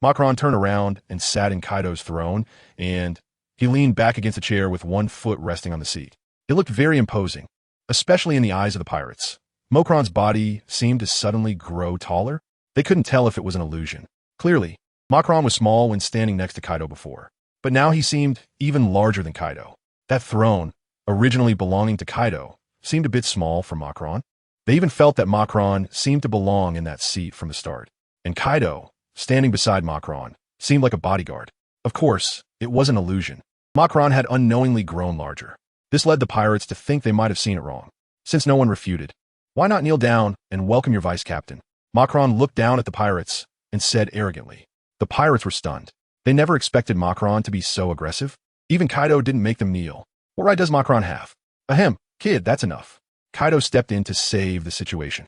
Macron turned around and sat in Kaido's throne, and he leaned back against a chair with one foot resting on the seat. It looked very imposing, especially in the eyes of the pirates. Macron's body seemed to suddenly grow taller. They couldn't tell if it was an illusion. Clearly, Macron was small when standing next to Kaido before, but now he seemed even larger than Kaido. That throne, originally belonging to Kaido, seemed a bit small for Macron. They even felt that Macron seemed to belong in that seat from the start. And Kaido, standing beside Macron, seemed like a bodyguard. Of course, it was an illusion. Macron had unknowingly grown larger. This led the pirates to think they might have seen it wrong. Since no one refuted, why not kneel down and welcome your vice captain? Macron looked down at the pirates and said arrogantly. The pirates were stunned. They never expected Macron to be so aggressive. Even Kaido didn't make them kneel. What right does Macron have? Ahem, kid, that's enough. Kaido stepped in to save the situation.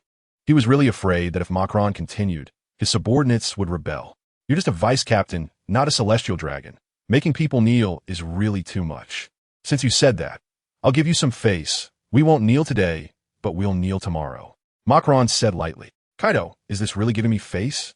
He was really afraid that if Macron continued, his subordinates would rebel. You're just a vice captain, not a celestial dragon. Making people kneel is really too much. Since you said that, I'll give you some face. We won't kneel today, but we'll kneel tomorrow. Macron said lightly. Kaido, is this really giving me face?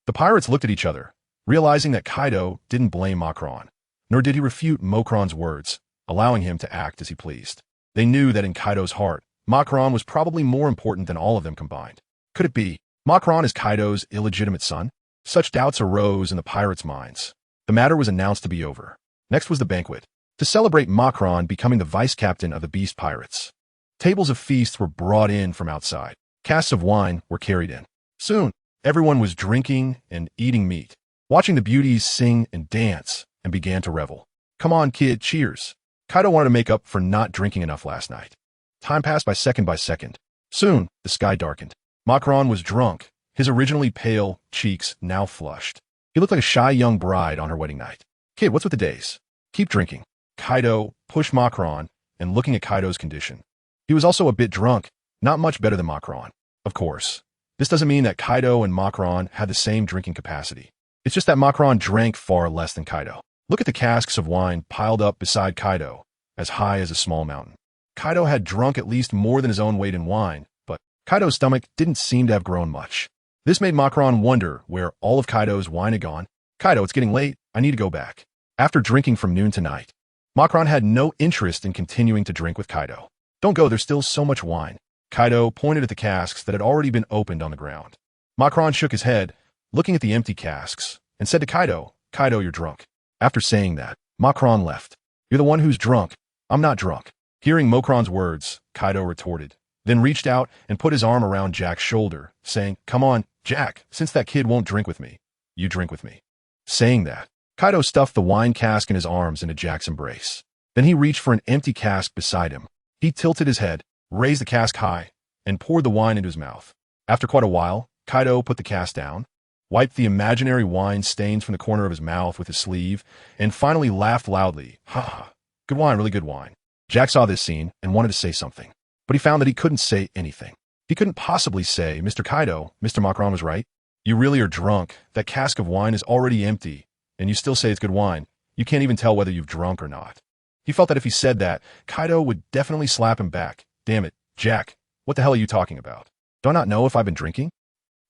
The pirates looked at each other, realizing that Kaido didn't blame Macron, nor did he refute Macron's words, allowing him to act as he pleased. They knew that in Kaido's heart, Macron was probably more important than all of them combined. Could it be Macron is Kaido's illegitimate son? Such doubts arose in the pirates' minds. The matter was announced to be over. Next was the banquet, to celebrate Macron becoming the vice captain of the Beast Pirates. Tables of feasts were brought in from outside. Casks of wine were carried in. Soon, everyone was drinking and eating meat, watching the beauties sing and dance, and began to revel. Come on, kid, cheers. Kaido wanted to make up for not drinking enough last night. Time passed by second. Soon, the sky darkened. Macron was drunk, his originally pale cheeks now flushed. He looked like a shy young bride on her wedding night. Kid, what's with the days? Keep drinking. Kaido pushed Macron, and looking at Kaido's condition. He was also a bit drunk, not much better than Macron. Of course, this doesn't mean that Kaido and Macron had the same drinking capacity. It's just that Macron drank far less than Kaido. Look at the casks of wine piled up beside Kaido, as high as a small mountain. Kaido had drunk at least more than his own weight in wine, but Kaido's stomach didn't seem to have grown much. This made Macron wonder where all of Kaido's wine had gone. Kaido, it's getting late. I need to go back. After drinking from noon to night, Macron had no interest in continuing to drink with Kaido. Don't go, there's still so much wine. Kaido pointed at the casks that had already been opened on the ground. Macron shook his head, looking at the empty casks, and said to Kaido, Kaido, you're drunk. After saying that, Macron left. You're the one who's drunk. I'm not drunk. Hearing Macron's words, Kaido retorted, then reached out and put his arm around Jack's shoulder, saying, Come on, Jack, since that kid won't drink with me, you drink with me. Saying that, Kaido stuffed the wine cask in his arms into Jack's embrace. Then he reached for an empty cask beside him. He tilted his head, raised the cask high, and poured the wine into his mouth. After quite a while, Kaido put the cask down, wiped the imaginary wine stains from the corner of his mouth with his sleeve, and finally laughed loudly. Ha ha, good wine, really good wine. Jack saw this scene and wanted to say something, but he found that he couldn't say anything. He couldn't possibly say, Mr. Kaido, Mr. Macron was right. You really are drunk. That cask of wine is already empty, and you still say it's good wine. You can't even tell whether you've drunk or not. He felt that if he said that, Kaido would definitely slap him back. Damn it, Jack, what the hell are you talking about? Do I not know if I've been drinking?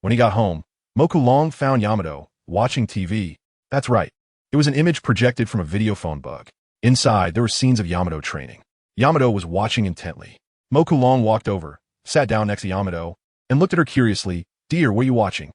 When he got home, Moku Long found Yamato watching TV. That's right. It was an image projected from a video phone bug. Inside, there were scenes of Yamato training. Yamato was watching intently. Moku Long walked over, sat down next to Yamato, and looked at her curiously. Dear, what are you watching?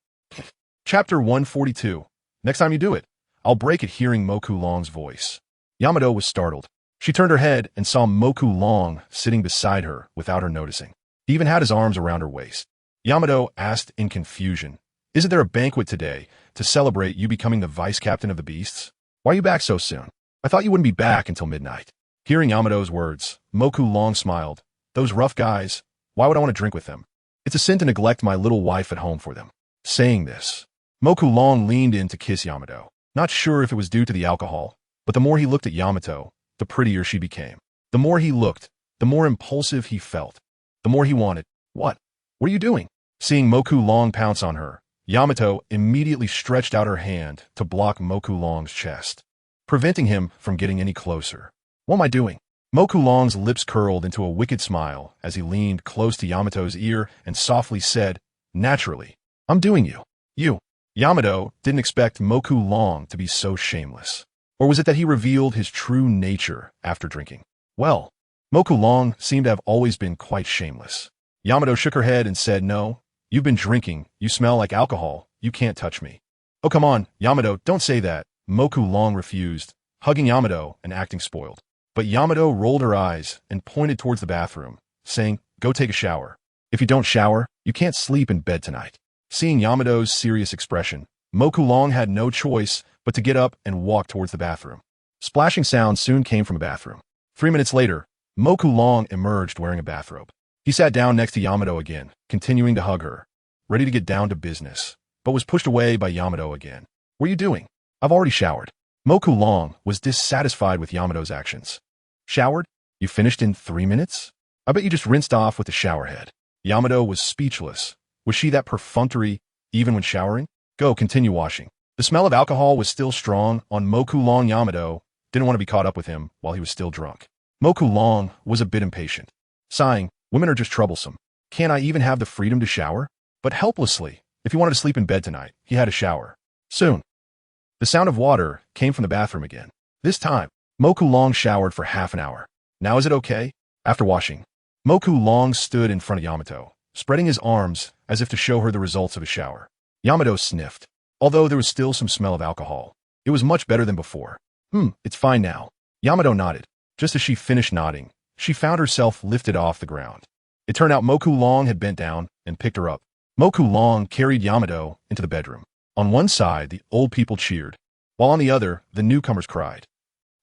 Chapter 142. Next time you do it, I'll break it hearing Moku Long's voice. Yamato was startled. She turned her head and saw Moku Long sitting beside her without her noticing. He even had his arms around her waist. Yamato asked in confusion, Isn't there a banquet today to celebrate you becoming the vice captain of the beasts? Why are you back so soon? I thought you wouldn't be back until midnight. Hearing Yamato's words, Moku Long smiled. Those rough guys, why would I want to drink with them? It's a sin to neglect my little wife at home for them. Saying this, Moku Long leaned in to kiss Yamato. Not sure if it was due to the alcohol, but the more he looked at Yamato, the prettier she became. The more he looked, the more impulsive he felt. The more he wanted. What? What are you doing? Seeing Moku Long pounce on her, Yamato immediately stretched out her hand to block Moku Long's chest, preventing him from getting any closer. What am I doing? Moku Long's lips curled into a wicked smile as he leaned close to Yamato's ear and softly said, Naturally, I'm doing you. You. Yamato didn't expect Moku Long to be so shameless. Or was it that he revealed his true nature after drinking? Well, Moku Long seemed to have always been quite shameless. Yamato shook her head and said, No, you've been drinking. You smell like alcohol. You can't touch me. Oh, come on, Yamato, don't say that. Moku Long refused, hugging Yamato and acting spoiled. But Yamato rolled her eyes and pointed towards the bathroom, saying, Go take a shower. If you don't shower, you can't sleep in bed tonight. Seeing Yamato's serious expression, Moku Long had no choice but to get up and walk towards the bathroom. Splashing sounds soon came from the bathroom. 3 minutes later, Moku Long emerged wearing a bathrobe. He sat down next to Yamato again, continuing to hug her, ready to get down to business, but was pushed away by Yamato again. What are you doing? I've already showered. Moku Long was dissatisfied with Yamato's actions. Showered? You finished in 3 minutes? I bet you just rinsed off with the shower head. Yamato was speechless, Was she that perfunctory even when showering? Go, continue washing. The smell of alcohol was still strong on Moku Long. Yamato didn't want to be caught up with him while he was still drunk. Moku Long was a bit impatient, sighing, women are just troublesome. Can't I even have the freedom to shower? But helplessly, if he wanted to sleep in bed tonight, he had to shower. Soon. The sound of water came from the bathroom again. This time, Moku Long showered for half an hour. Now is it okay? After washing, Moku Long stood in front of Yamato, spreading his arms as if to show her the results of his shower. Yamato sniffed. Although there was still some smell of alcohol, it was much better than before. It's fine now. Yamato nodded. Just as she finished nodding, she found herself lifted off the ground. It turned out Moku Long had bent down and picked her up. Moku Long carried Yamato into the bedroom. On one side, the old people cheered, while on the other, the newcomers cried.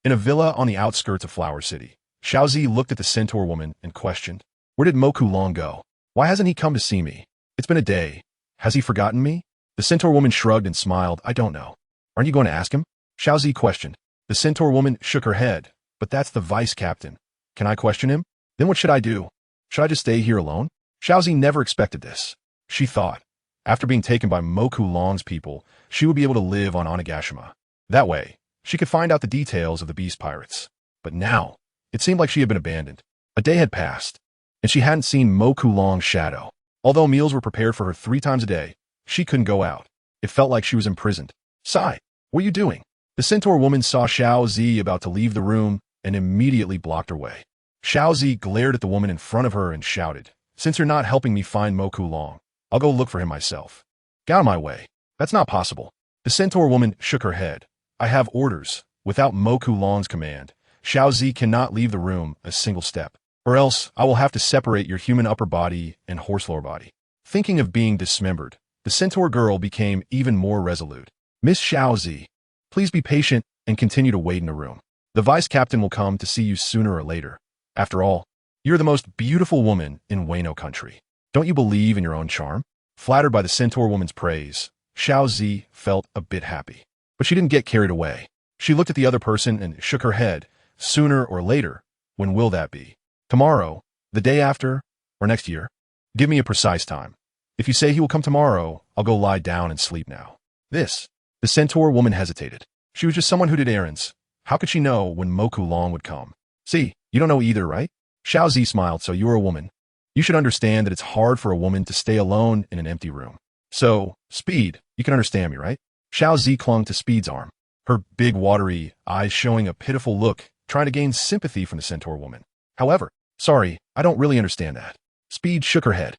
In a villa on the outskirts of Flower City, Xiaozi looked at the centaur woman and questioned, "Where did Moku Long go? Why hasn't he come to see me? It's been a day. Has he forgotten me?" The centaur woman shrugged and smiled. "I don't know." "Aren't you going to ask him?" Xiaozi questioned. The centaur woman shook her head. "But that's the vice captain. Can I question him? Then what should I do? Should I just stay here alone?" Xiaozi never expected this. She thought, after being taken by Moku Long's people, she would be able to live on Onigashima. That way, she could find out the details of the beast pirates. But now, it seemed like she had been abandoned. A day had passed, and she hadn't seen Moku Long's shadow. Although meals were prepared for her 3 times a day, she couldn't go out. It felt like she was imprisoned. "Sai, what are you doing?" The centaur woman saw Xiaozi about to leave the room and immediately blocked her way. Xiaozi glared at the woman in front of her and shouted, "Since you're not helping me find Moku Long, I'll go look for him myself." "Get out of my way. That's not possible." The centaur woman shook her head. "I have orders. Without Moku Long's command, Xiaozi cannot leave the room a single step, or else I will have to separate your human upper body and horse lower body." Thinking of being dismembered, the centaur girl became even more resolute. "Miss Xiaozi, please be patient and continue to wait in a room. The vice captain will come to see you sooner or later. After all, you're the most beautiful woman in Wano country. Don't you believe in your own charm?" Flattered by the centaur woman's praise, Xiaozi felt a bit happy. But she didn't get carried away. She looked at the other person and shook her head. "Sooner or later? When will that be? Tomorrow? The day after? Or next year? Give me a precise time. If you say he will come tomorrow, I'll go lie down and sleep now." The centaur woman hesitated. She was just someone who did errands. How could she know when Moku Long would come? "See, you don't know either, right?" Xiaozi smiled. "So you're a woman. You should understand that it's hard for a woman to stay alone in an empty room. So, Speed, you can understand me, right?" Xiaozi clung to Speed's arm, her big watery eyes showing a pitiful look, trying to gain sympathy from the centaur woman. "However, sorry, I don't really understand that." Speed shook her head.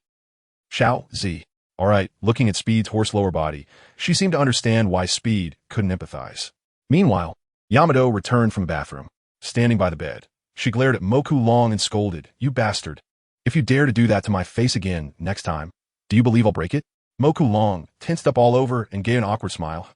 Xiaozi. All right, looking at Speed's horse lower body, she seemed to understand why Speed couldn't empathize. Meanwhile, Yamato returned from the bathroom. Standing by the bed, she glared at Moku Long and scolded, "You bastard. If you dare to do that to my face again next time, do you believe I'll break it?" Moku Long tensed up all over and gave an awkward smile.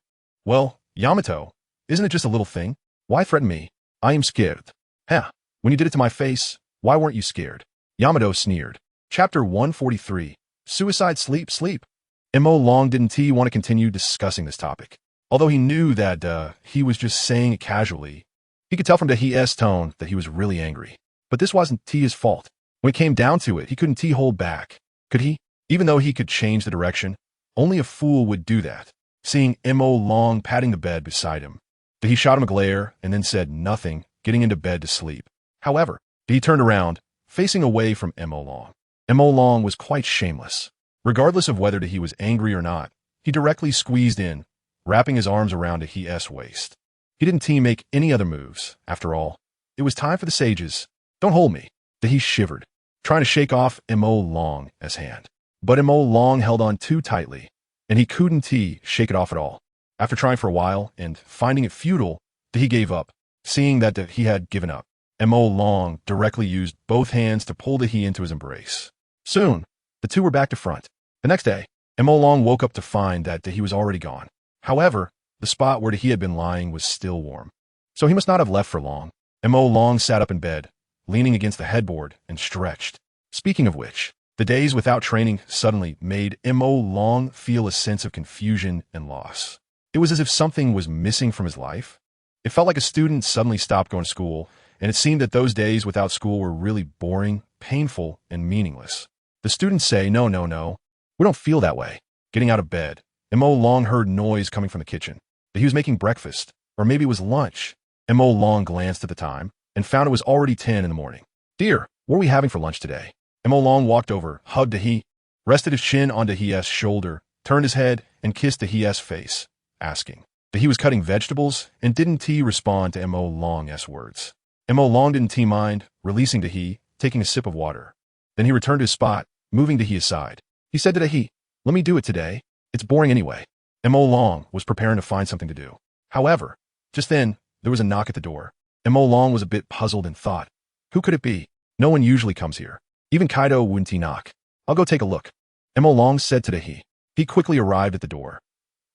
"Well, Yamato, isn't it just a little thing? Why threaten me? I am scared." "Huh, when you did it to my face, why weren't you scared?" Yamato sneered. Chapter 143. Suicide. Sleep. Mo Long didn't want to continue discussing this topic. Although he knew that he was just saying it casually, he could tell from His tone that he was really angry. But this wasn't his fault. When it came down to it, he couldn't hold back. Could he? Even though he could change the direction, only a fool would do that. Seeing Mo Long patting the bed beside him, he shot him a glare and then said nothing, getting into bed to sleep. However, he turned around, facing away from Mo Long. Mo Long was quite shameless. Regardless of whether he was angry or not, he directly squeezed in, wrapping his arms around His waist. He didn't make any other moves. After all, it was time for the sages. "Don't hold me." He shivered, trying to shake off Mo Long's hand. But Mo Long held on too tightly, and he couldn't shake it off at all. After trying for a while and finding it futile, he gave up. Seeing that he had given up, Mo Long directly used both hands to pull he into his embrace. Soon, the two were back to front. The next day, Mo Long woke up to find that he was already gone. However, the spot where he had been lying was still warm. So he must not have left for long. Mo Long sat up in bed, leaning against the headboard, and stretched. Speaking of which, the days without training suddenly made Mo Long feel a sense of confusion and loss. It was as if something was missing from his life. It felt like a student suddenly stopped going to school, and it seemed that those days without school were really boring, painful, and meaningless. The students say, no, We don't feel that way. Getting out of bed, Mo Long heard noise coming from the kitchen. That he was making breakfast, or maybe it was lunch. Mo Long glanced at the time and found it was already 10 in the morning. Dear, what are we having for lunch today? Mo Long walked over, hugged He, rested his chin onto He's shoulder, turned his head, and kissed He's face, asking. He was cutting vegetables, and didn't He respond to Mo Long's words. Mo Long didn't He mind, releasing He, taking a sip of water. Then he returned to his spot, moving to He's side. He said to He, let me do it today. It's boring anyway. Mo Long was preparing to find something to do. However, just then, there was a knock at the door. Mo Long was a bit puzzled and thought, who could it be? No one usually comes here. Even Kaido wouldn't He knock. I'll go take a look. Mo Long said to He. He quickly arrived at the door,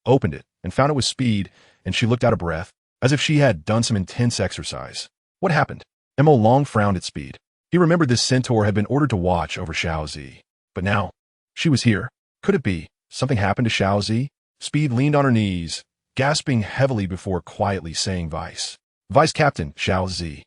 opened it, and found it was Speed, and she looked out of breath, as if she had done some intense exercise. What happened? Mo Long frowned at Speed. He remembered this centaur had been ordered to watch over Xiao Zi. But now, she was here. Could it be something happened to Xiao Zi? Speed leaned on her knees, gasping heavily before quietly saying Vice Captain, Xiao Zi.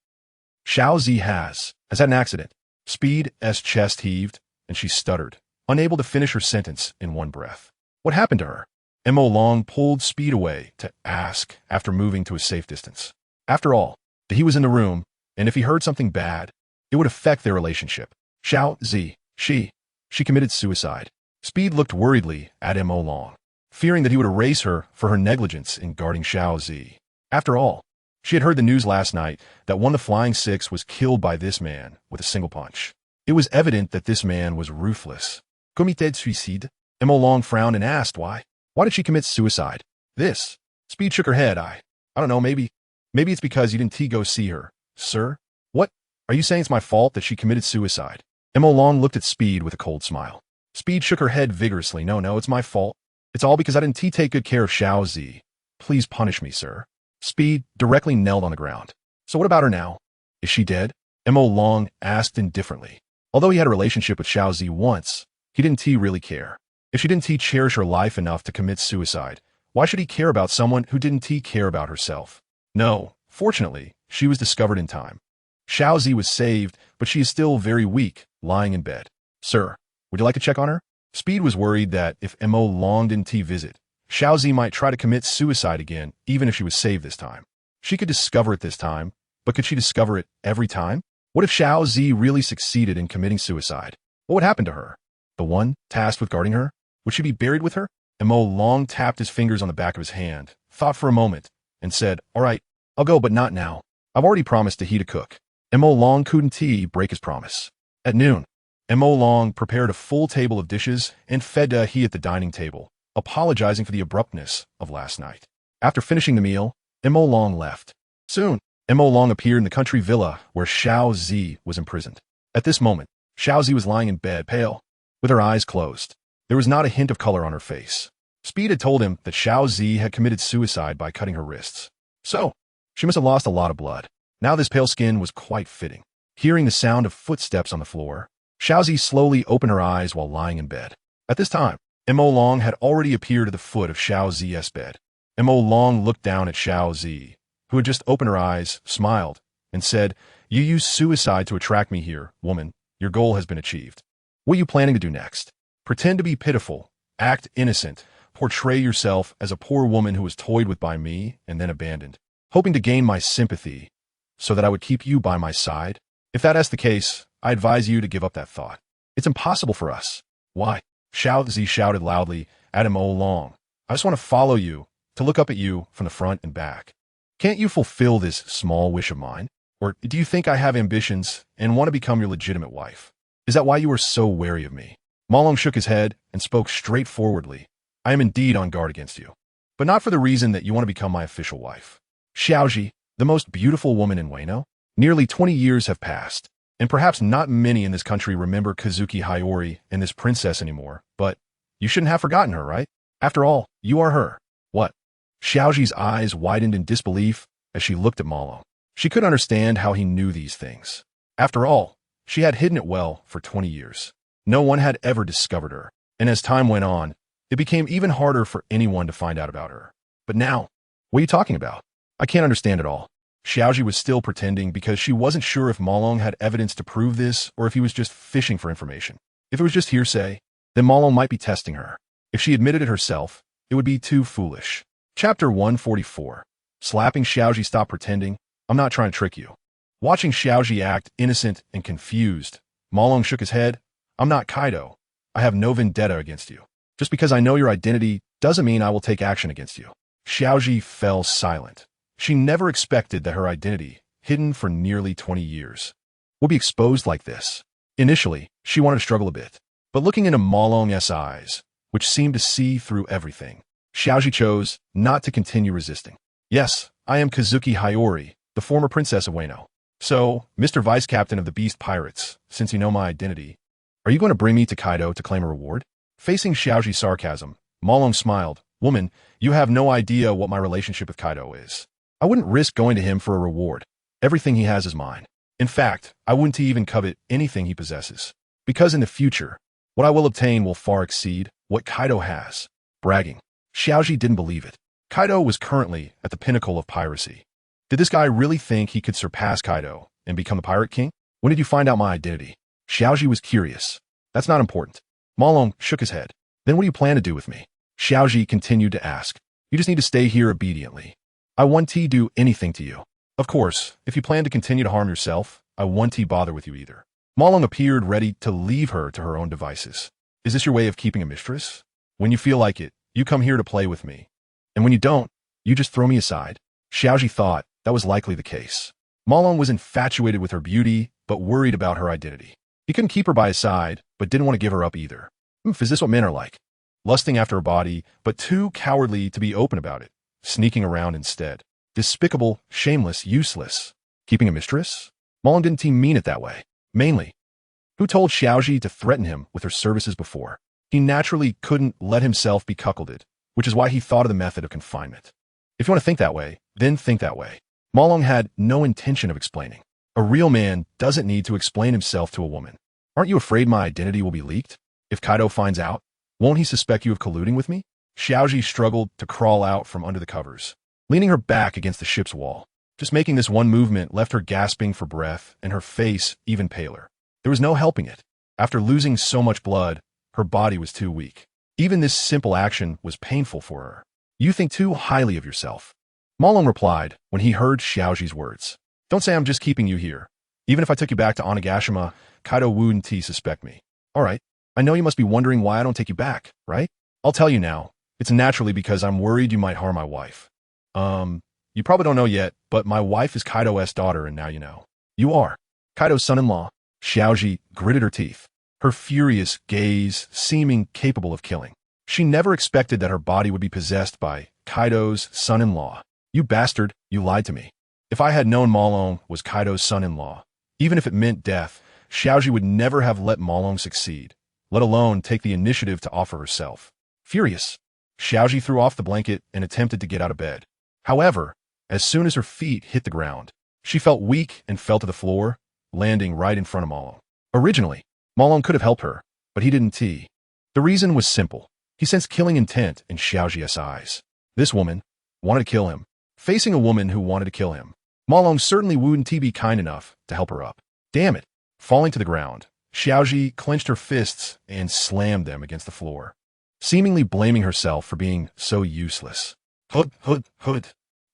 Xiao Zi has had an accident. Speed's chest heaved, and she stuttered, unable to finish her sentence in one breath. What happened to her? Mo Long pulled Speed away to ask after moving to a safe distance. After all, he was in the room, and if he heard something bad, it would affect their relationship. Xiao Zi, she committed suicide. Speed looked worriedly at Mo Long, fearing that he would erase her for her negligence in guarding Xiao Zi. After all, she had heard the news last night that one of the Flying Six was killed by this man with a single punch. It was evident that this man was ruthless. Comité de suicide? Mo Long frowned and asked why. Why did she commit suicide? This. Speed shook her head. I don't know, maybe it's because you didn't go see her. Sir? What? Are you saying it's my fault that she committed suicide? Mo Long looked at Speed with a cold smile. Speed shook her head vigorously. No, it's my fault. It's all because I didn't take good care of Xiao Zi. Please punish me, sir. Speed directly knelt on the ground. So what about her now? Is she dead? Mo Long asked indifferently. Although he had a relationship with Xiao Zi once, he didn't really care. If she didn't cherish her life enough to commit suicide, why should he care about someone who didn't care about herself? No, fortunately, she was discovered in time. Xiao Zi was saved, but she is still very weak, lying in bed. Sir, would you like to check on her? Speed was worried that if Mo Long didn't visit, Xiao Zi might try to commit suicide again, even if she was saved this time. She could discover it this time, but could she discover it every time? What if Xiao Zi really succeeded in committing suicide? What would happen to her? The one tasked with guarding her? Would she be buried with her? Mo Long tapped his fingers on the back of his hand, thought for a moment, and said, all right, I'll go, but not now. I've already promised He to cook. Mo Long couldn't break his promise. At noon, Mo Long prepared a full table of dishes and fed He at the dining table, apologizing for the abruptness of last night. After finishing the meal, Mo Long left. Soon, Mo Long appeared in the country villa where Xiao Zi was imprisoned. At this moment, Xiao Zi was lying in bed, pale, with her eyes closed. There was not a hint of color on her face. Speed had told him that Xiao Zi had committed suicide by cutting her wrists. So, she must have lost a lot of blood. Now this pale skin was quite fitting. Hearing the sound of footsteps on the floor, Xiao Zi slowly opened her eyes while lying in bed. At this time, Mo Long had already appeared at the foot of Xiao Zi's bed. Mo Long looked down at Xiao Zi, who had just opened her eyes, smiled, and said, you used suicide to attract me here, woman. Your goal has been achieved. What are you planning to do next? Pretend to be pitiful, act innocent, portray yourself as a poor woman who was toyed with by me and then abandoned, hoping to gain my sympathy so that I would keep you by my side? If that's the case, I advise you to give up that thought. It's impossible for us. Why? Xiao Zi shouted loudly at Mo Long. I just want to follow you, to look up at you from the front and back. Can't you fulfill this small wish of mine? Or do you think I have ambitions and want to become your legitimate wife? Is that why you are so wary of me? Ma Long shook his head and spoke straightforwardly. I am indeed on guard against you, but not for the reason that you want to become my official wife. Xiaoji, the most beautiful woman in Wano? Nearly 20 years have passed, and perhaps not many in this country remember Kazuki Hiyori and this princess anymore, but you shouldn't have forgotten her, right? After all, you are her. What? Xiaoji's eyes widened in disbelief as she looked at Ma Long. She couldn't understand how he knew these things. After all, she had hidden it well for 20 years. No one had ever discovered her, and as time went on, it became even harder for anyone to find out about her. But now, what are you talking about? I can't understand it all. Xiaoji was still pretending because she wasn't sure if Ma Long had evidence to prove this or if he was just fishing for information. If it was just hearsay, then Ma Long might be testing her. If she admitted it herself, it would be too foolish. Chapter 144. Slapping Xiaoji. Stop pretending. I'm not trying to trick you. Watching Xiaoji act innocent and confused, Ma Long shook his head. I'm not Kaido. I have no vendetta against you. Just because I know your identity doesn't mean I will take action against you. Xiaoji fell silent. She never expected that her identity, hidden for nearly 20 years, would be exposed like this. Initially, she wanted to struggle a bit, but looking into Ma Long's eyes, which seemed to see through everything, Xiaoji chose not to continue resisting. Yes, I am Kazuki Hiyori, the former princess of Wano. So, Mr. Vice Captain of the Beast Pirates, since you know my identity, are you going to bring me to Kaido to claim a reward? Facing Xiaoji's sarcasm, Ma Long smiled. Woman, you have no idea what my relationship with Kaido is. I wouldn't risk going to him for a reward. Everything he has is mine. In fact, I wouldn't even covet anything he possesses. Because in the future, what I will obtain will far exceed what Kaido has. Bragging. Xiaoji didn't believe it. Kaido was currently at the pinnacle of piracy. Did this guy really think he could surpass Kaido and become the pirate king? When did you find out my identity? Xiaoji was curious. That's not important. Ma Long shook his head. Then what do you plan to do with me? Xiaoji continued to ask. You just need to stay here obediently. I won't do anything to you. Of course, if you plan to continue to harm yourself, I won't bother with you either. Ma Long appeared ready to leave her to her own devices. Is this your way of keeping a mistress? When you feel like it, you come here to play with me. And when you don't, you just throw me aside. Xiaoji thought that was likely the case. Ma Long was infatuated with her beauty, but worried about her identity. He couldn't keep her by his side, but didn't want to give her up either. Is this what men are like? Lusting after her body, but too cowardly to be open about it. Sneaking around instead. Despicable, shameless, useless. Keeping a mistress? Ma Long didn't mean it that way. Mainly. Who told Xiaoji to threaten him with her services before? He naturally couldn't let himself be cuckolded, which is why he thought of the method of confinement. If you want to think that way, then think that way. Ma Long had no intention of explaining. A real man doesn't need to explain himself to a woman. Aren't you afraid my identity will be leaked? If Kaido finds out, won't he suspect you of colluding with me? Xiaoji struggled to crawl out from under the covers, leaning her back against the ship's wall. Just making this one movement left her gasping for breath and her face even paler. There was no helping it. After losing so much blood, her body was too weak. Even this simple action was painful for her. You think too highly of yourself. Ma Long replied when he heard Xiaoji's words. Don't say I'm just keeping you here. Even if I took you back to Onigashima, Kaido wouldn't suspect me. All right, I know you must be wondering why I don't take you back, right? I'll tell you now. It's naturally because I'm worried you might harm my wife. You probably don't know yet, but my wife is Kaido's daughter, and now you know. You are. Kaido's son-in-law. Xiaoji gritted her teeth, her furious gaze seeming capable of killing. She never expected that her body would be possessed by Kaido's son-in-law. You bastard, you lied to me. If I had known Ma Long was Kaido's son-in-law, even if it meant death, Xiaoji would never have let Ma Long succeed, let alone take the initiative to offer herself. Furious, Xiaoji threw off the blanket and attempted to get out of bed. However, as soon as her feet hit the ground, she felt weak and fell to the floor, landing right in front of Ma Long. Originally, Ma Long could have helped her, but he didn't. The reason was simple. He sensed killing intent in Xiaoji's eyes. This woman wanted to kill him. Facing a woman who wanted to kill him, Ma Long certainly wouldn't be kind enough to help her up. Damn it. Falling to the ground, Xiaoji clenched her fists and slammed them against the floor, seemingly blaming herself for being so useless. Hood.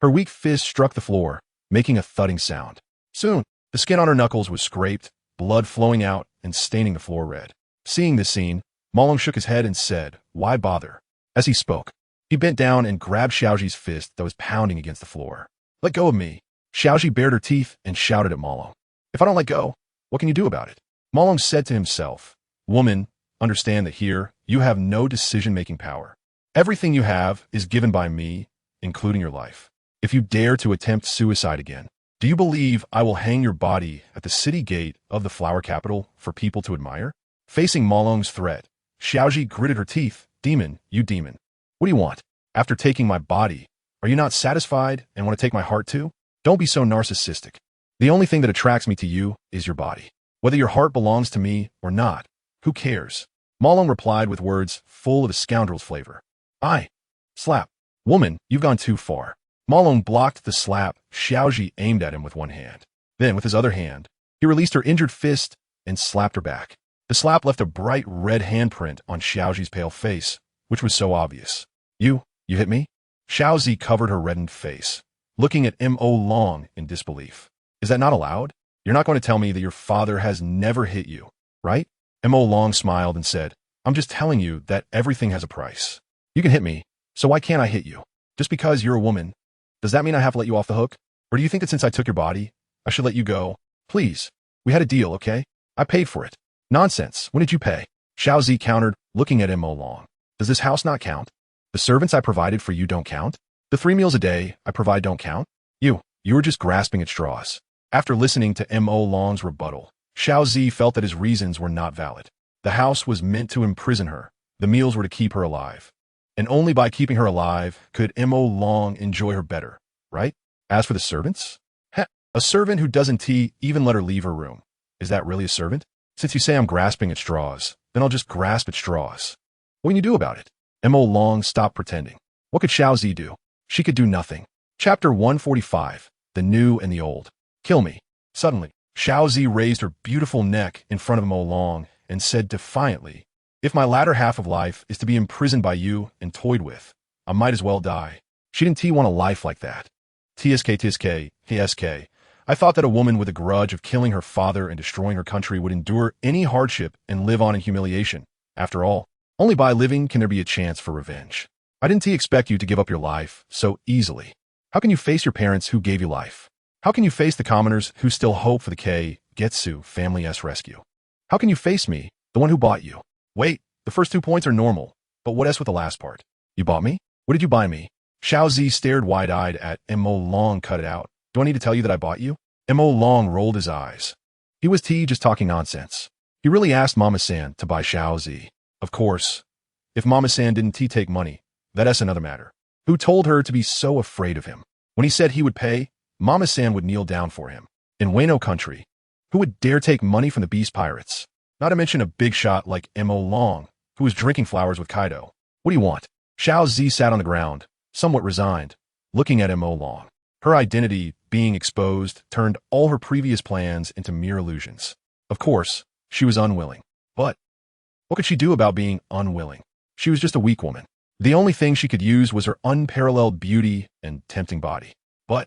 Her weak fist struck the floor, making a thudding sound. Soon, the skin on her knuckles was scraped, blood flowing out and staining the floor red. Seeing this scene, Ma Long shook his head and said, "Why bother?" As he spoke, he bent down and grabbed Xiaoji's fist that was pounding against the floor. "Let go of me." Xiaoji bared her teeth and shouted at Ma Long. "If I don't let go, what can you do about it?" Ma Long said to himself, "Woman, understand that here, you have no decision-making power. Everything you have is given by me, including your life. If you dare to attempt suicide again, do you believe I will hang your body at the city gate of the flower capital for people to admire?" Facing Ma Long's threat, Xiaoji gritted her teeth. "Demon, you demon. What do you want? After taking my body, are you not satisfied and want to take my heart too? Don't be so narcissistic. The only thing that attracts me to you is your body. Whether your heart belongs to me or not, who cares?" Ma Long replied with words full of a scoundrel's flavor. Slap. "Woman, you've gone too far." Ma Long blocked the slap Xiaoji aimed at him with one hand. Then, with his other hand, he released her injured fist and slapped her back. The slap left a bright red handprint on Xiaozi's pale face, which was so obvious. You hit me? Xiaozi covered her reddened face, looking at Mo Long in disbelief. Is that not allowed? You're not going to tell me that your father has never hit you, right? Mo Long smiled and said, I'm just telling you that everything has a price. You can hit me, so why can't I hit you? Just because you're a woman, does that mean I have to let you off the hook? Or do you think that since I took your body, I should let you go? Please, we had a deal, okay? I paid for it. Nonsense. When did you pay? Xiaozi countered, looking at Mo Long. Does this house not count? The servants I provided for you don't count? The 3 meals a day I provide don't count? You were just grasping at straws. After listening to Mo Long's rebuttal, Xiaozi felt that his reasons were not valid. The house was meant to imprison her. The meals were to keep her alive. And only by keeping her alive could Mo Long enjoy her better, right? As for the servants? Heh, a servant who doesn't even let her leave her room. Is that really a servant? Since you say I'm grasping at straws, then I'll just grasp at straws. What can you do about it? Mo Long stopped pretending. What could Xiaozi do? She could do nothing. Chapter 145, The New and the Old. Kill me. Suddenly, Xiaozi raised her beautiful neck in front of Mo Long and said defiantly, if my latter half of life is to be imprisoned by you and toyed with, I might as well die. She didn't want a life like that. TSK. I thought that a woman with a grudge of killing her father and destroying her country would endure any hardship and live on in humiliation. After all, only by living can there be a chance for revenge. I didn't expect you to give up your life so easily. How can you face your parents who gave you life? How can you face the commoners who still hope for the Getsu family's rescue? How can you face me, the one who bought you? Wait, the first 2 points are normal, but what else with the last part? You bought me? What did you buy me? Xiaozi stared wide-eyed at Mo Long. Cut it out. Do I need to tell you that I bought you? Mo Long rolled his eyes. He was just talking nonsense. He really asked Mama-san to buy Xiaozi. Of course, if Mama-san didn't take money, that's another matter. Who told her to be so afraid of him? When he said he would pay, Mama-san would kneel down for him. In Wano country, who would dare take money from the beast pirates? Not to mention a big shot like Mo Long, who was drinking flowers with Kaido. What do you want? Xiaozi sat on the ground, somewhat resigned, looking at Mo Long. Her identity, being exposed, turned all her previous plans into mere illusions. Of course, she was unwilling. But what could she do about being unwilling? She was just a weak woman. The only thing she could use was her unparalleled beauty and tempting body. But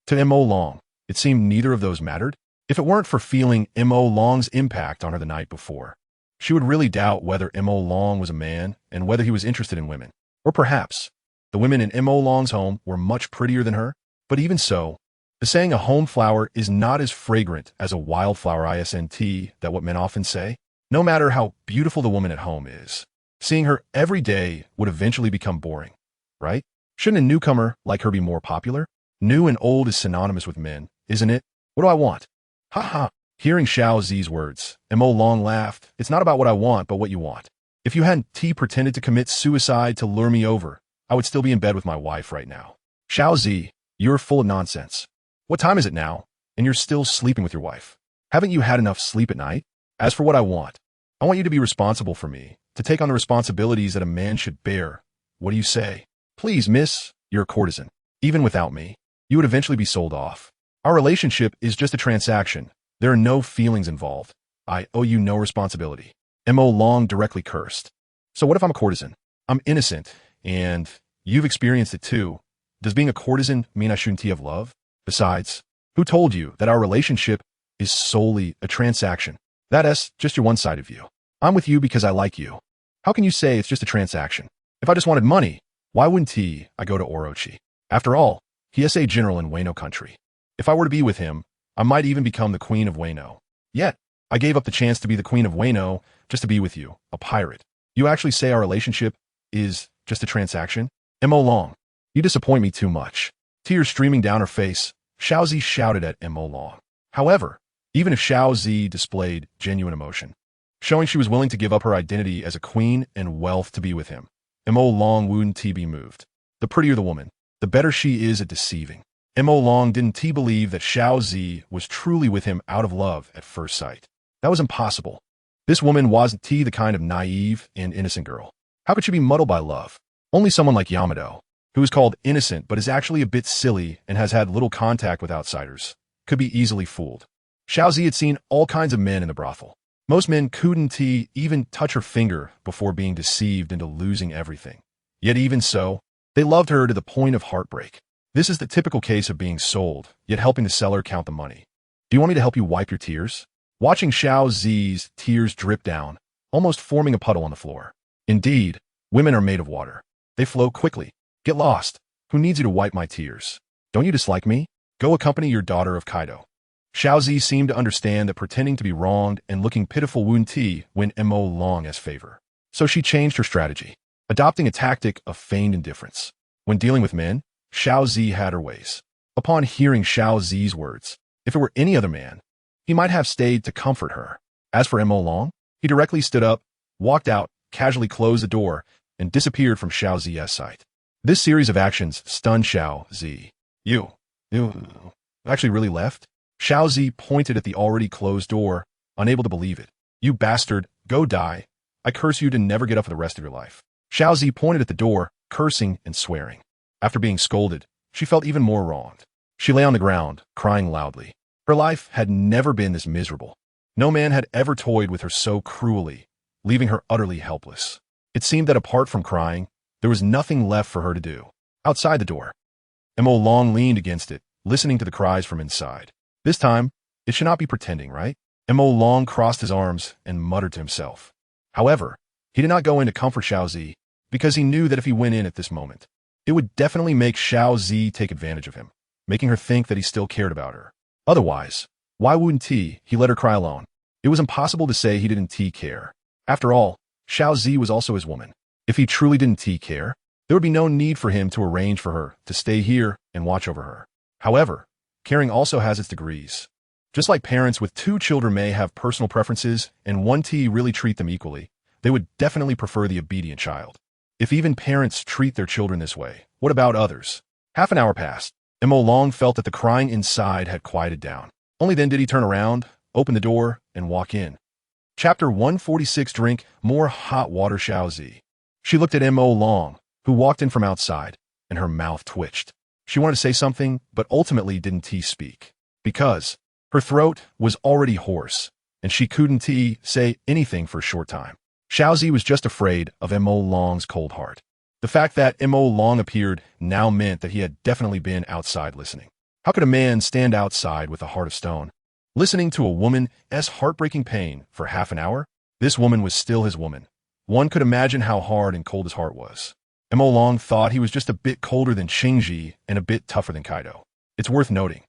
to Mo Long, it seemed neither of those mattered. If it weren't for feeling Mo Long's impact on her the night before, she would really doubt whether Mo Long was a man and whether he was interested in women. Or perhaps the women in Mo Long's home were much prettier than her. But even so, the saying a home flower is not as fragrant as a wildflower isn't that what men often say? No matter how beautiful the woman at home is, seeing her every day would eventually become boring, right? Shouldn't a newcomer like her be more popular? New and old is synonymous with men, isn't it? What do I want? Ha ha. Hearing Xiaozi's words, Mo Long laughed. It's not about what I want, but what you want. If you hadn't pretended to commit suicide to lure me over, I would still be in bed with my wife right now. Xiaozi, you're full of nonsense. What time is it now? And you're still sleeping with your wife. Haven't you had enough sleep at night? As for what I want you to be responsible for me, to take on the responsibilities that a man should bear. What do you say? Please, miss, you're a courtesan. Even without me, you would eventually be sold off. Our relationship is just a transaction. There are no feelings involved. I owe you no responsibility. Mo Long directly cursed. So what if I'm a courtesan? I'm innocent, and you've experienced it too. Does being a courtesan mean I shouldn't have love? Besides, who told you that our relationship is solely a transaction? That's just your one-sided view. I'm with you because I like you. How can you say it's just a transaction? If I just wanted money, why wouldn't I go to Orochi? After all, he is a general in Wano country. If I were to be with him, I might even become the queen of Wano. Yet, I gave up the chance to be the queen of Wano just to be with you, a pirate. You actually say our relationship is just a transaction? Mo Long, you disappoint me too much. Tears streaming down her face, Xiaozi shouted at Mo Long. However, even if Xiaozi displayed genuine emotion, showing she was willing to give up her identity as a queen and wealth to be with him, Mo Long wouldn't be moved. The prettier the woman, the better she is at deceiving. Mo Long didn't believe that Xiaozi was truly with him out of love at first sight. That was impossible. This woman wasn't the kind of naive and innocent girl. How could she be muddled by love? Only someone like Yamato, who is called innocent but is actually a bit silly and has had little contact with outsiders, could be easily fooled. Xiaozi had seen all kinds of men in the brothel. Most men couldn't even touch her finger before being deceived into losing everything. Yet even so, they loved her to the point of heartbreak. This is the typical case of being sold, yet helping the seller count the money. Do you want me to help you wipe your tears? Watching Xiao Zi's tears drip down, almost forming a puddle on the floor. Indeed, women are made of water. They flow quickly. Get lost. Who needs you to wipe my tears? Don't you dislike me? Go accompany your daughter of Kaido. Xiao Zi seemed to understand that pretending to be wronged and looking pitiful wouldn't win Mo Long as favor. So she changed her strategy, adopting a tactic of feigned indifference. When dealing with men, Xiao Zi had her ways. Upon hearing Xiao Zi's words, if it were any other man, he might have stayed to comfort her. As for Mo Long, he directly stood up, walked out, casually closed the door, and disappeared from Xiao Zi's sight. This series of actions stunned Xiao Zi. You actually really left? Xiao Zi pointed at the already closed door, unable to believe it. You bastard, go die. I curse you to never get up for the rest of your life. Xiao Zi pointed at the door, cursing and swearing. After being scolded, she felt even more wronged. She lay on the ground, crying loudly. Her life had never been this miserable. No man had ever toyed with her so cruelly, leaving her utterly helpless. It seemed that apart from crying, there was nothing left for her to do. Outside the door, Mo Long leaned against it, listening to the cries from inside. This time, it should not be pretending, right? Mo Long crossed his arms and muttered to himself. However, he did not go in to comfort Xiao Zi, because he knew that if he went in at this moment, it would definitely make Xiao Zi take advantage of him, making her think that he still cared about her. Otherwise, why wouldn't he let her cry alone? It was impossible to say he didn't care. After all, Xiao Zi was also his woman. If he truly didn't care, there would be no need for him to arrange for her to stay here and watch over her. However, caring also has its degrees. Just like parents with 2 children may have personal preferences and one really treat them equally, they would definitely prefer the obedient child. If even parents treat their children this way, what about others? Half an hour passed. Mo Long felt that the crying inside had quieted down. Only then did he turn around, open the door, and walk in. Chapter 146. Drink more hot water. Xiao Zi. She looked at Mo Long, who walked in from outside, and her mouth twitched. She wanted to say something, but ultimately didn't speak. Because her throat was already hoarse, and she couldn't say anything for a short time. Xiao Zi was just afraid of Mo Long's cold heart. The fact that Mo Long appeared now meant that he had definitely been outside listening. How could a man stand outside with a heart of stone, listening to a woman's heartbreaking pain for half an hour? This woman was still his woman. One could imagine how hard and cold his heart was. Mo Long thought he was just a bit colder than Xingji and a bit tougher than Kaido. It's worth noting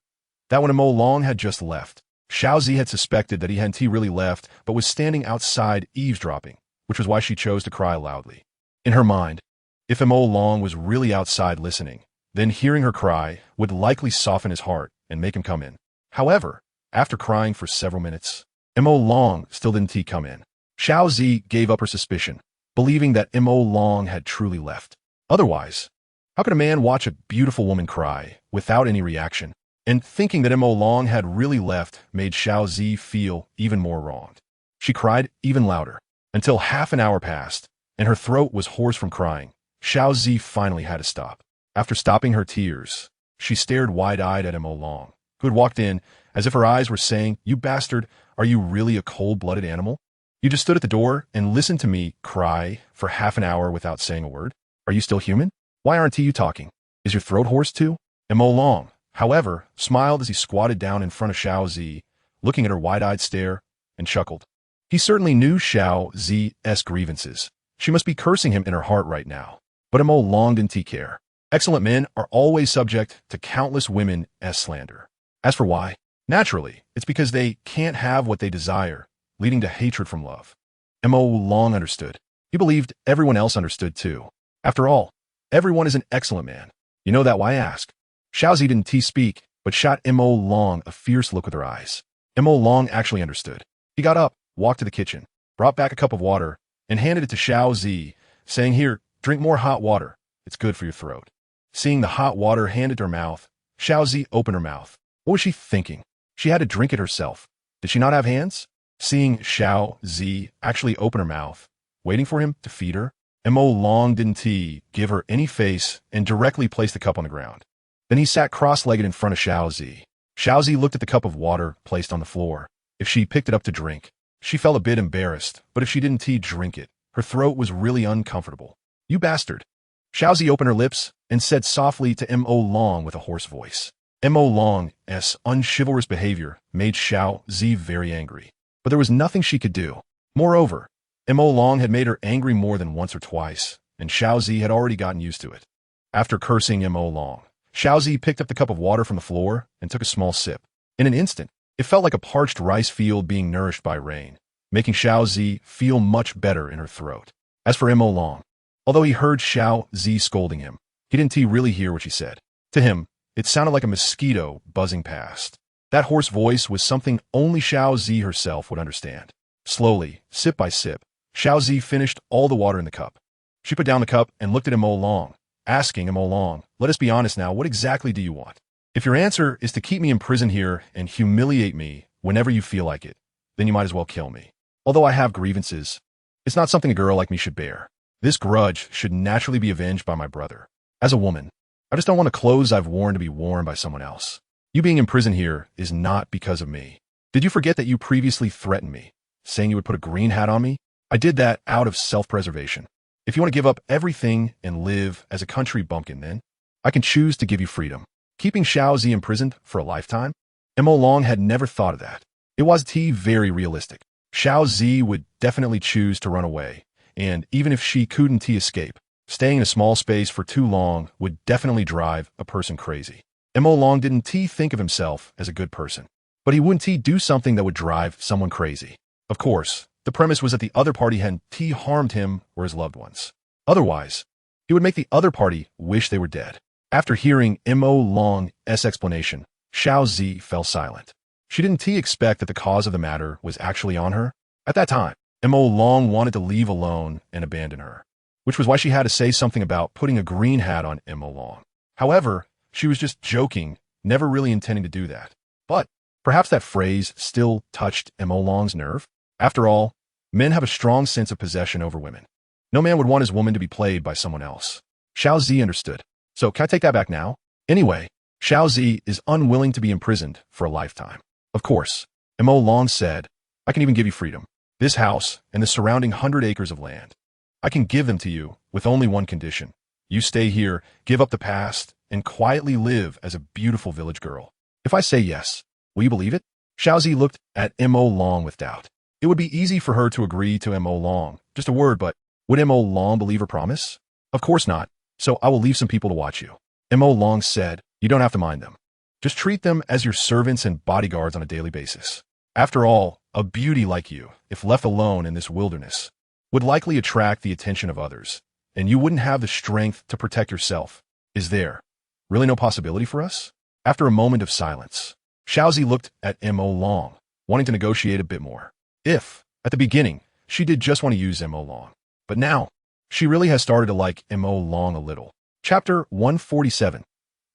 that when Mo Long had just left, Xiao Zi had suspected that he hadn't really left but was standing outside eavesdropping, which was why she chose to cry loudly. In her mind, if Mo Long was really outside listening, then hearing her cry would likely soften his heart and make him come in. However, after crying for several minutes, Mo Long still didn't come in. Xiao Zi gave up her suspicion, believing that Mo Long had truly left. Otherwise, how could a man watch a beautiful woman cry without any reaction? And thinking that Mo Long had really left made Xiao Zi feel even more wronged. She cried even louder, until half an hour passed, and her throat was hoarse from crying. Xiao Zi finally had to stop. After stopping her tears, she stared wide-eyed at Mo Long, who had walked in, as if her eyes were saying, "You bastard, are you really a cold-blooded animal? You just stood at the door and listened to me cry for half an hour without saying a word? Are you still human? Why aren't you talking? Is your throat hoarse too?" Mo Long, however, smiled as he squatted down in front of Xiao Zi, looking at her wide-eyed stare, and chuckled. He certainly knew Xiao Zi's grievances. She must be cursing him in her heart right now. But Mo Long didn't care. Excellent men are always subject to countless women's slander. As for why, naturally, it's because they can't have what they desire, leading to hatred from love. Mo Long understood. He believed everyone else understood too. After all, everyone is an excellent man. You know that why I ask? Xiao Zi didn't speak, but shot Mo Long a fierce look with her eyes. Mo Long actually understood. He got up, walked to the kitchen, brought back a cup of water, and handed it to Xiao Zi, saying, "Here, drink more hot water. It's good for your throat." Seeing the hot water handed to her mouth, Xiao Zi opened her mouth. What was she thinking? She had to drink it herself. Did she not have hands? Seeing Xiao Zi actually open her mouth, waiting for him to feed her, Mo Long didn't give her any face and directly placed the cup on the ground. Then he sat cross-legged in front of Xiao Zi. Xiao Zi looked at the cup of water placed on the floor. If she picked it up to drink, She felt a bit embarrassed, but if she didn't drink it, her throat was really uncomfortable. "You bastard." Xiaozi opened her lips and said softly to Mo Long with a hoarse voice. Mo Long's unchivalrous behavior made Xiaozi very angry, but there was nothing she could do. Moreover, Mo Long had made her angry more than once or twice, and Xiaozi had already gotten used to it. After cursing Mo Long, Xiaozi picked up the cup of water from the floor and took a small sip. In an instant, it felt like a parched rice field being nourished by rain, making Xiaozi feel much better in her throat. As for Mo Long, although he heard Xiaozi scolding him, he didn't really hear what she said. To him, it sounded like a mosquito buzzing past. That hoarse voice was something only Xiaozi herself would understand. Slowly, sip by sip, Xiaozi finished all the water in the cup. She put down the cup and looked at Mo Long, asking Mo Long, "Let us be honest now, what exactly do you want? If your answer is to keep me in prison here and humiliate me whenever you feel like it, then you might as well kill me. Although I have grievances, it's not something a girl like me should bear. This grudge should naturally be avenged by my brother. As a woman, I just don't want the clothes I've worn to be worn by someone else. You being in prison here is not because of me. Did you forget that you previously threatened me, saying you would put a green hat on me? I did that out of self-preservation. If you want to give up everything and live as a country bumpkin, then I can choose to give you freedom. Keeping Xiaozi imprisoned for a lifetime?" Mo Long had never thought of that. It was very realistic. Xiaozi would definitely choose to run away, and even if she couldn't escape, staying in a small space for too long would definitely drive a person crazy. Mo Long didn't think of himself as a good person, but he wouldn't do something that would drive someone crazy. Of course, the premise was that the other party hadn't harmed him or his loved ones. Otherwise, he would make the other party wish they were dead. After hearing Mo Long's explanation, Xiaozi fell silent. She didn't expect that the cause of the matter was actually on her. At that time, Mo Long wanted to leave alone and abandon her, which was why she had to say something about putting a green hat on Mo Long. However, she was just joking, never really intending to do that. But perhaps that phrase still touched Mo Long's nerve. After all, men have a strong sense of possession over women. No man would want his woman to be played by someone else. Xiaozi understood. So can I take that back now? Anyway, Xiaozi is unwilling to be imprisoned for a lifetime. Of course, Mo Long said, "I can even give you freedom. This house and the surrounding 100 acres of land. I can give them to you with only one condition. You stay here, give up the past, and quietly live as a beautiful village girl. If I say yes, will you believe it?" Xiaozi looked at Mo Long with doubt. It would be easy for her to agree to Mo Long, just a word, but would Mo Long believe her promise? Of course not, so I will leave some people to watch you. Mo Long said, "You don't have to mind them. Just treat them as your servants and bodyguards on a daily basis. After all, a beauty like you, if left alone in this wilderness, would likely attract the attention of others, and you wouldn't have the strength to protect yourself. Is there really no possibility for us?" After a moment of silence, Xiaozi looked at Mo Long, wanting to negotiate a bit more. If, at the beginning, she did just want to use Mo Long, but now, she really has started to like Mo Long a little. Chapter 147.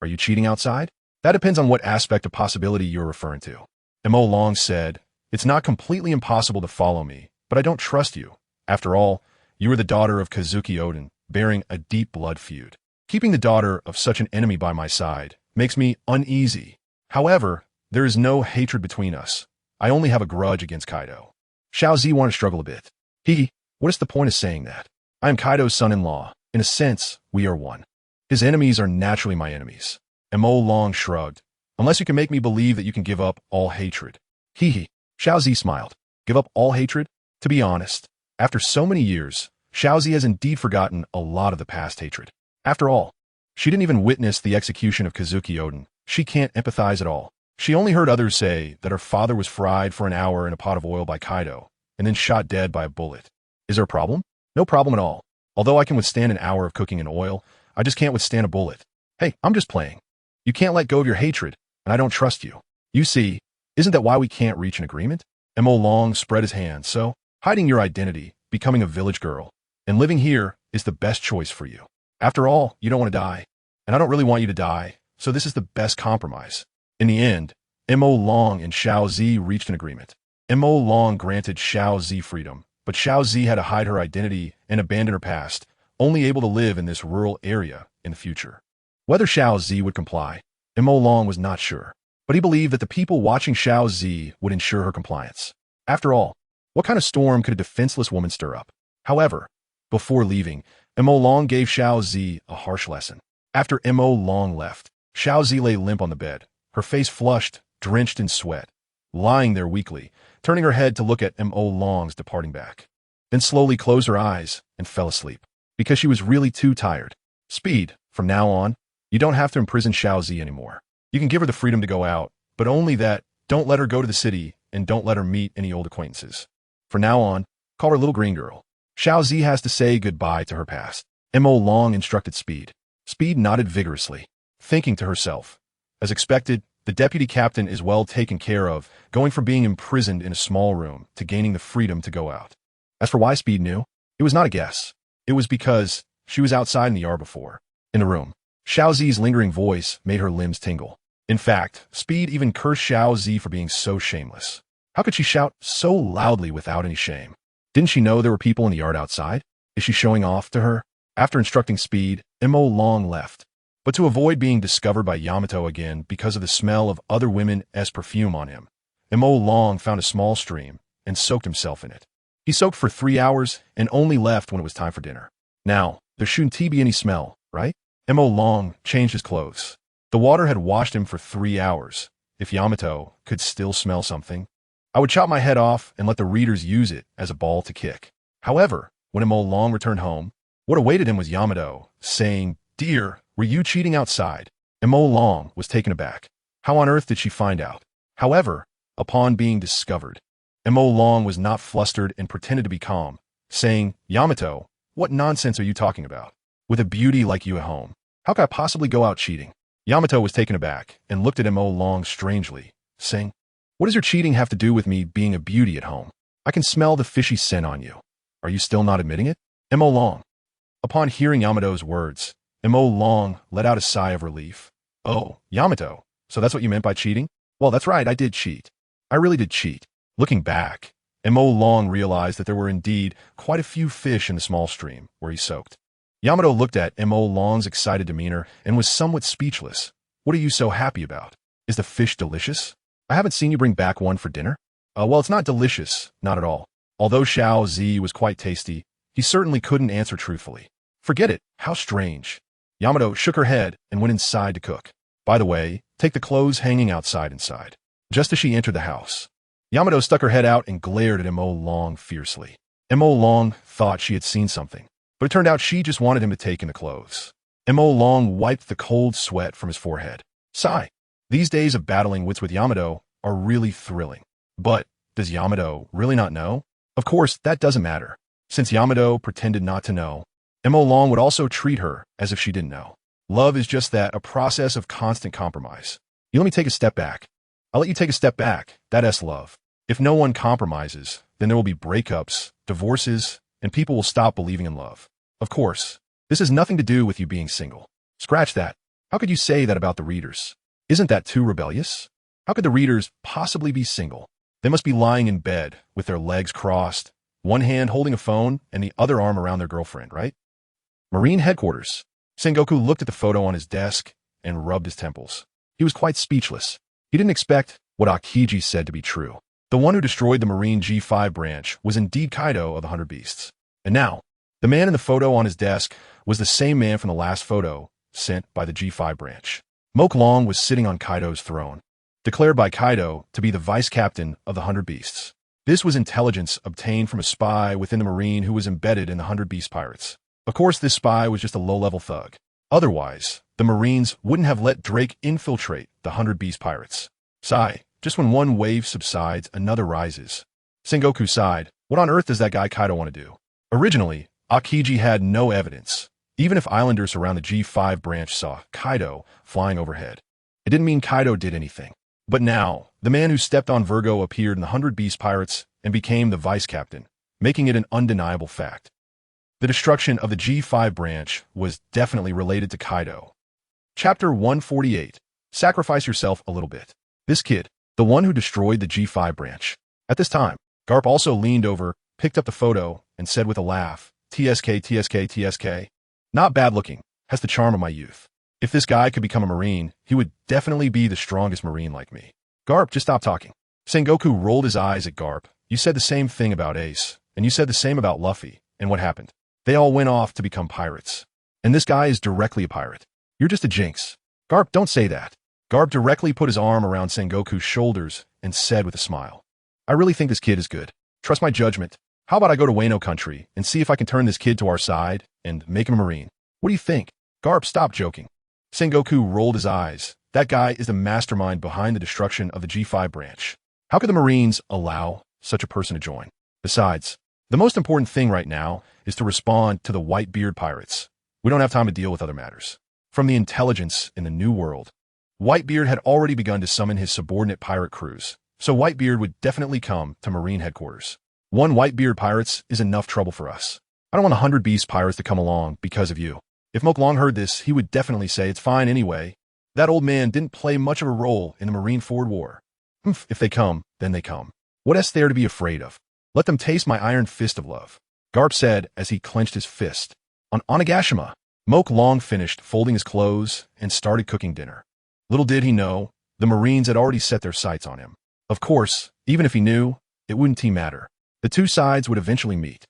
Are you cheating outside? That depends on what aspect of possibility you're referring to. Mo Long said, "It's not completely impossible to follow me, but I don't trust you. After all, you are the daughter of Kazuki Oden, bearing a deep blood feud. Keeping the daughter of such an enemy by my side makes me uneasy. However, there is no hatred between us. I only have a grudge against Kaido." Xiaozi wanted to struggle a bit. What is the point of saying that? I am Kaido's son-in-law. In a sense, we are one. His enemies are naturally my enemies. Mo Long shrugged. "Unless you can make me believe that you can give up all hatred." Xiaozi smiled. Give up all hatred? To be honest, after so many years, Xiaozi has indeed forgotten a lot of the past hatred. After all, she didn't even witness the execution of Kazuki Oden. She can't empathize at all. She only heard others say that her father was fried for an hour in a pot of oil by Kaido, and then shot dead by a bullet. Is there a problem? No problem at all. Although I can withstand an hour of cooking in oil, I just can't withstand a bullet. Hey, I'm just playing. You can't let go of your hatred, and I don't trust you. You see, isn't that why we can't reach an agreement? Mo Long spread his hands. So, hiding your identity, becoming a village girl, and living here is the best choice for you. After all, you don't want to die, and I don't really want you to die, so this is the best compromise. In the end, Mo Long and Xiaozi reached an agreement. Mo Long granted Xiaozi freedom, but Xiaozi had to hide her identity and abandon her past, only able to live in this rural area in the future. Whether Xiaozi would comply, Mo Long was not sure, but he believed that the people watching Xiaozi would ensure her compliance. After all, What kind of storm could a defenseless woman stir up? However, before leaving, Mo Long gave Xiao Zi a harsh lesson. After Mo Long left, Xiao Zi lay limp on the bed, her face flushed, drenched in sweat, lying there weakly, turning her head to look at Mo Long's departing back. Then slowly closed her eyes and fell asleep, because she was really too tired. Speed, from now on, you don't have to imprison Xiao Zi anymore. You can give her the freedom to go out, but only that, don't let her go to the city, and don't let her meet any old acquaintances. From now on, call her Little Green Girl. Xiao Zi has to say goodbye to her past. Mo Long instructed Speed. Speed nodded vigorously, thinking to herself. As expected, the deputy captain is well taken care of, going from being imprisoned in a small room to gaining the freedom to go out. As for why Speed knew, it was not a guess. It was because she was outside in the yard before. In the room, Xiao Zi's lingering voice made her limbs tingle. In fact, Speed even cursed Xiao Zi for being so shameless. How could she shout so loudly without any shame? Didn't she know there were people in the yard outside? Is she showing off to her? After instructing Speed, Mo Long left. But to avoid being discovered by Yamato again because of the smell of other women's perfume on him, Mo Long found a small stream and soaked himself in it. He soaked for 3 hours and only left when it was time for dinner. Now, there shouldn't be any smell, right? Mo Long changed his clothes. The water had washed him for 3 hours. If Yamato could still smell something, I would chop my head off and let the readers use it as a ball to kick. However, when Mo Long returned home, what awaited him was Yamato, saying, "Dear, were you cheating outside?" Mo Long was taken aback. How on earth did she find out? However, upon being discovered, Mo Long was not flustered and pretended to be calm, saying, "Yamato, what nonsense are you talking about? With a beauty like you at home, how could I possibly go out cheating?" Yamato was taken aback and looked at Mo Long strangely, saying, "What does your cheating have to do with me being a beauty at home? I can smell the fishy scent on you. Are you still not admitting it?" Mo Long. Upon hearing Yamato's words, Mo Long let out a sigh of relief. "Oh, Yamato, so that's what you meant by cheating? Well, that's right, I did cheat. I really did cheat." Looking back, Mo Long realized that there were indeed quite a few fish in the small stream where he soaked. Yamato looked at Mo Long's excited demeanor and was somewhat speechless. "What are you so happy about? Is the fish delicious? I haven't seen you bring back one for dinner." Well, it's not delicious, not at all. Although Xiao Zi was quite tasty, he certainly couldn't answer truthfully. "Forget it, how strange." Yamato shook her head and went inside to cook. "By the way, take the clothes hanging outside inside." Just as she entered the house, Yamato stuck her head out and glared at Mo Long fiercely. Mo Long thought she had seen something, but it turned out she just wanted him to take in the clothes. Mo Long wiped the cold sweat from his forehead. Sigh. These days of battling wits with Yamato are really thrilling. But does Yamato really not know? Of course, that doesn't matter. Since Yamato pretended not to know, Mo Long would also treat her as if she didn't know. Love is just that, a process of constant compromise. You let me take a step back. I'll let you take a step back. That's love. If no one compromises, then there will be breakups, divorces, and people will stop believing in love. Of course, this has nothing to do with you being single. Scratch that. How could you say that about the readers? Isn't that too rebellious? How could the readers possibly be single? They must be lying in bed with their legs crossed, one hand holding a phone and the other arm around their girlfriend, right? Marine headquarters. Sengoku looked at the photo on his desk and rubbed his temples. He was quite speechless. He didn't expect what Akiji said to be true. The one who destroyed the Marine G5 branch was indeed Kaido of the 100 Beasts. And now, the man in the photo on his desk was the same man from the last photo sent by the G5 branch. Moke Long was sitting on Kaido's throne, declared by Kaido to be the vice captain of the 100 Beasts. This was intelligence obtained from a spy within the Marine who was embedded in the 100 Beast Pirates. Of course, this spy was just a low-level thug. Otherwise, the Marines wouldn't have let Drake infiltrate the 100 Beast Pirates. Sigh. Just when one wave subsides, another rises. Sengoku sighed. What on earth does that guy Kaido want to do? Originally, Akiji had no evidence, even if islanders around the G5 branch saw Kaido flying overhead. It didn't mean Kaido did anything. But now, the man who stepped on Virgo appeared in the 100 Beast Pirates and became the vice captain, making it an undeniable fact. The destruction of the G5 branch was definitely related to Kaido. Chapter 148. Sacrifice yourself a little bit. This kid, the one who destroyed the G5 branch. At this time, Garp also leaned over, picked up the photo, and said with a laugh, "TSK, TSK, TSK. Not bad looking, has the charm of my youth. If this guy could become a Marine, he would definitely be the strongest Marine like me." Garp, just stop talking. Sengoku rolled his eyes at Garp You said the same thing about Ace, and you said the same about Luffy, and what happened? They all went off to become pirates. And this guy is directly a pirate. You're just a jinx. Garp, don't say that. Garp directly put his arm around Sengoku's shoulders and said with a smile, I really think this kid is good. Trust my judgment. How about I go to Wano country and see if I can turn this kid to our side and make him a marine? What do you think? Garp, stop joking. Sengoku rolled his eyes. That guy is the mastermind behind the destruction of the G5 branch. How could the Marines allow such a person to join? Besides, the most important thing right now is to respond to the Whitebeard pirates. We don't have time to deal with other matters. From the intelligence in the New World, Whitebeard had already begun to summon his subordinate pirate crews, so Whitebeard would definitely come to Marine headquarters. One Whitebeard pirates is enough trouble for us. I don't want 100 Beast pirates to come along because of you. If Moke Long heard this, he would definitely say it's fine anyway. That old man didn't play much of a role in the Marine-Ford War. If they come, then they come. What is there to be afraid of? Let them taste my iron fist of love, Garp said as he clenched his fist. On Onigashima, Moke Long finished folding his clothes and started cooking dinner. Little did he know, the Marines had already set their sights on him. Of course, even if he knew, it wouldn't matter. The two sides would eventually meet.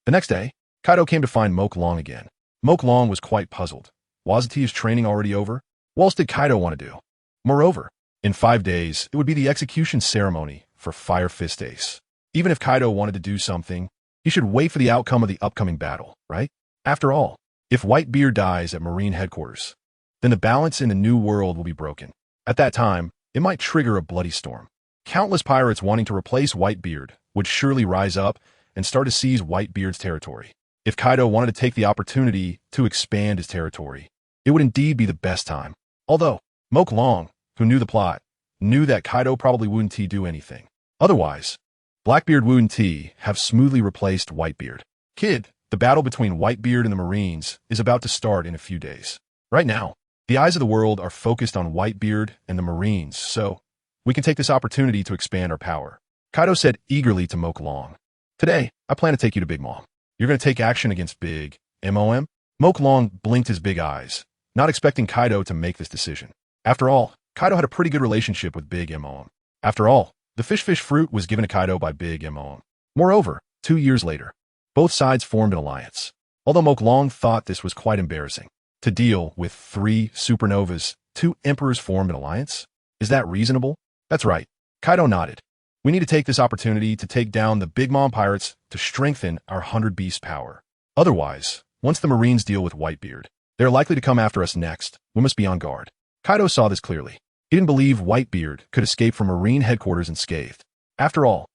The next day, Kaido came to find Moke Long again. Moke Long was quite puzzled. Wasn't his training already over? What else did Kaido want to do? Moreover, in 5 days, it would be the execution ceremony for Fire Fist Ace. Even if Kaido wanted to do something, he should wait for the outcome of the upcoming battle, right? After all, if Whitebeard dies at Marine headquarters, then the balance in the New World will be broken. At that time, it might trigger a bloody storm. Countless pirates wanting to replace Whitebeard would surely rise up and start to seize Whitebeard's territory. If Kaido wanted to take the opportunity to expand his territory, it would indeed be the best time. Although, Moke Long, who knew the plot, knew that Kaido probably wouldn't do anything. Otherwise, Blackbeard wouldn't have smoothly replaced Whitebeard. Kid, the battle between Whitebeard and the Marines is about to start in a few days. Right now, the eyes of the world are focused on Whitebeard and the Marines, so we can take this opportunity to expand our power. Kaido said eagerly to Moke Long, Today, I plan to take you to Big Mom. You're going to take action against Big Mom? Moke Long blinked his big eyes, not expecting Kaido to make this decision. After all, Kaido had a pretty good relationship with Big Mom. After all, the fish fruit was given to Kaido by Big Mom. Moreover, 2 years later, both sides formed an alliance. Although Moke Long thought this was quite embarrassing. To deal with 3 supernovas, 2 emperors formed an alliance? Is that reasonable? That's right. Kaido nodded. We need to take this opportunity to take down the Big Mom pirates to strengthen our 100 Beast power. Otherwise, once the Marines deal with Whitebeard, they're likely to come after us next. We must be on guard. Kaido saw this clearly. He didn't believe Whitebeard could escape from Marine headquarters unscathed. After all,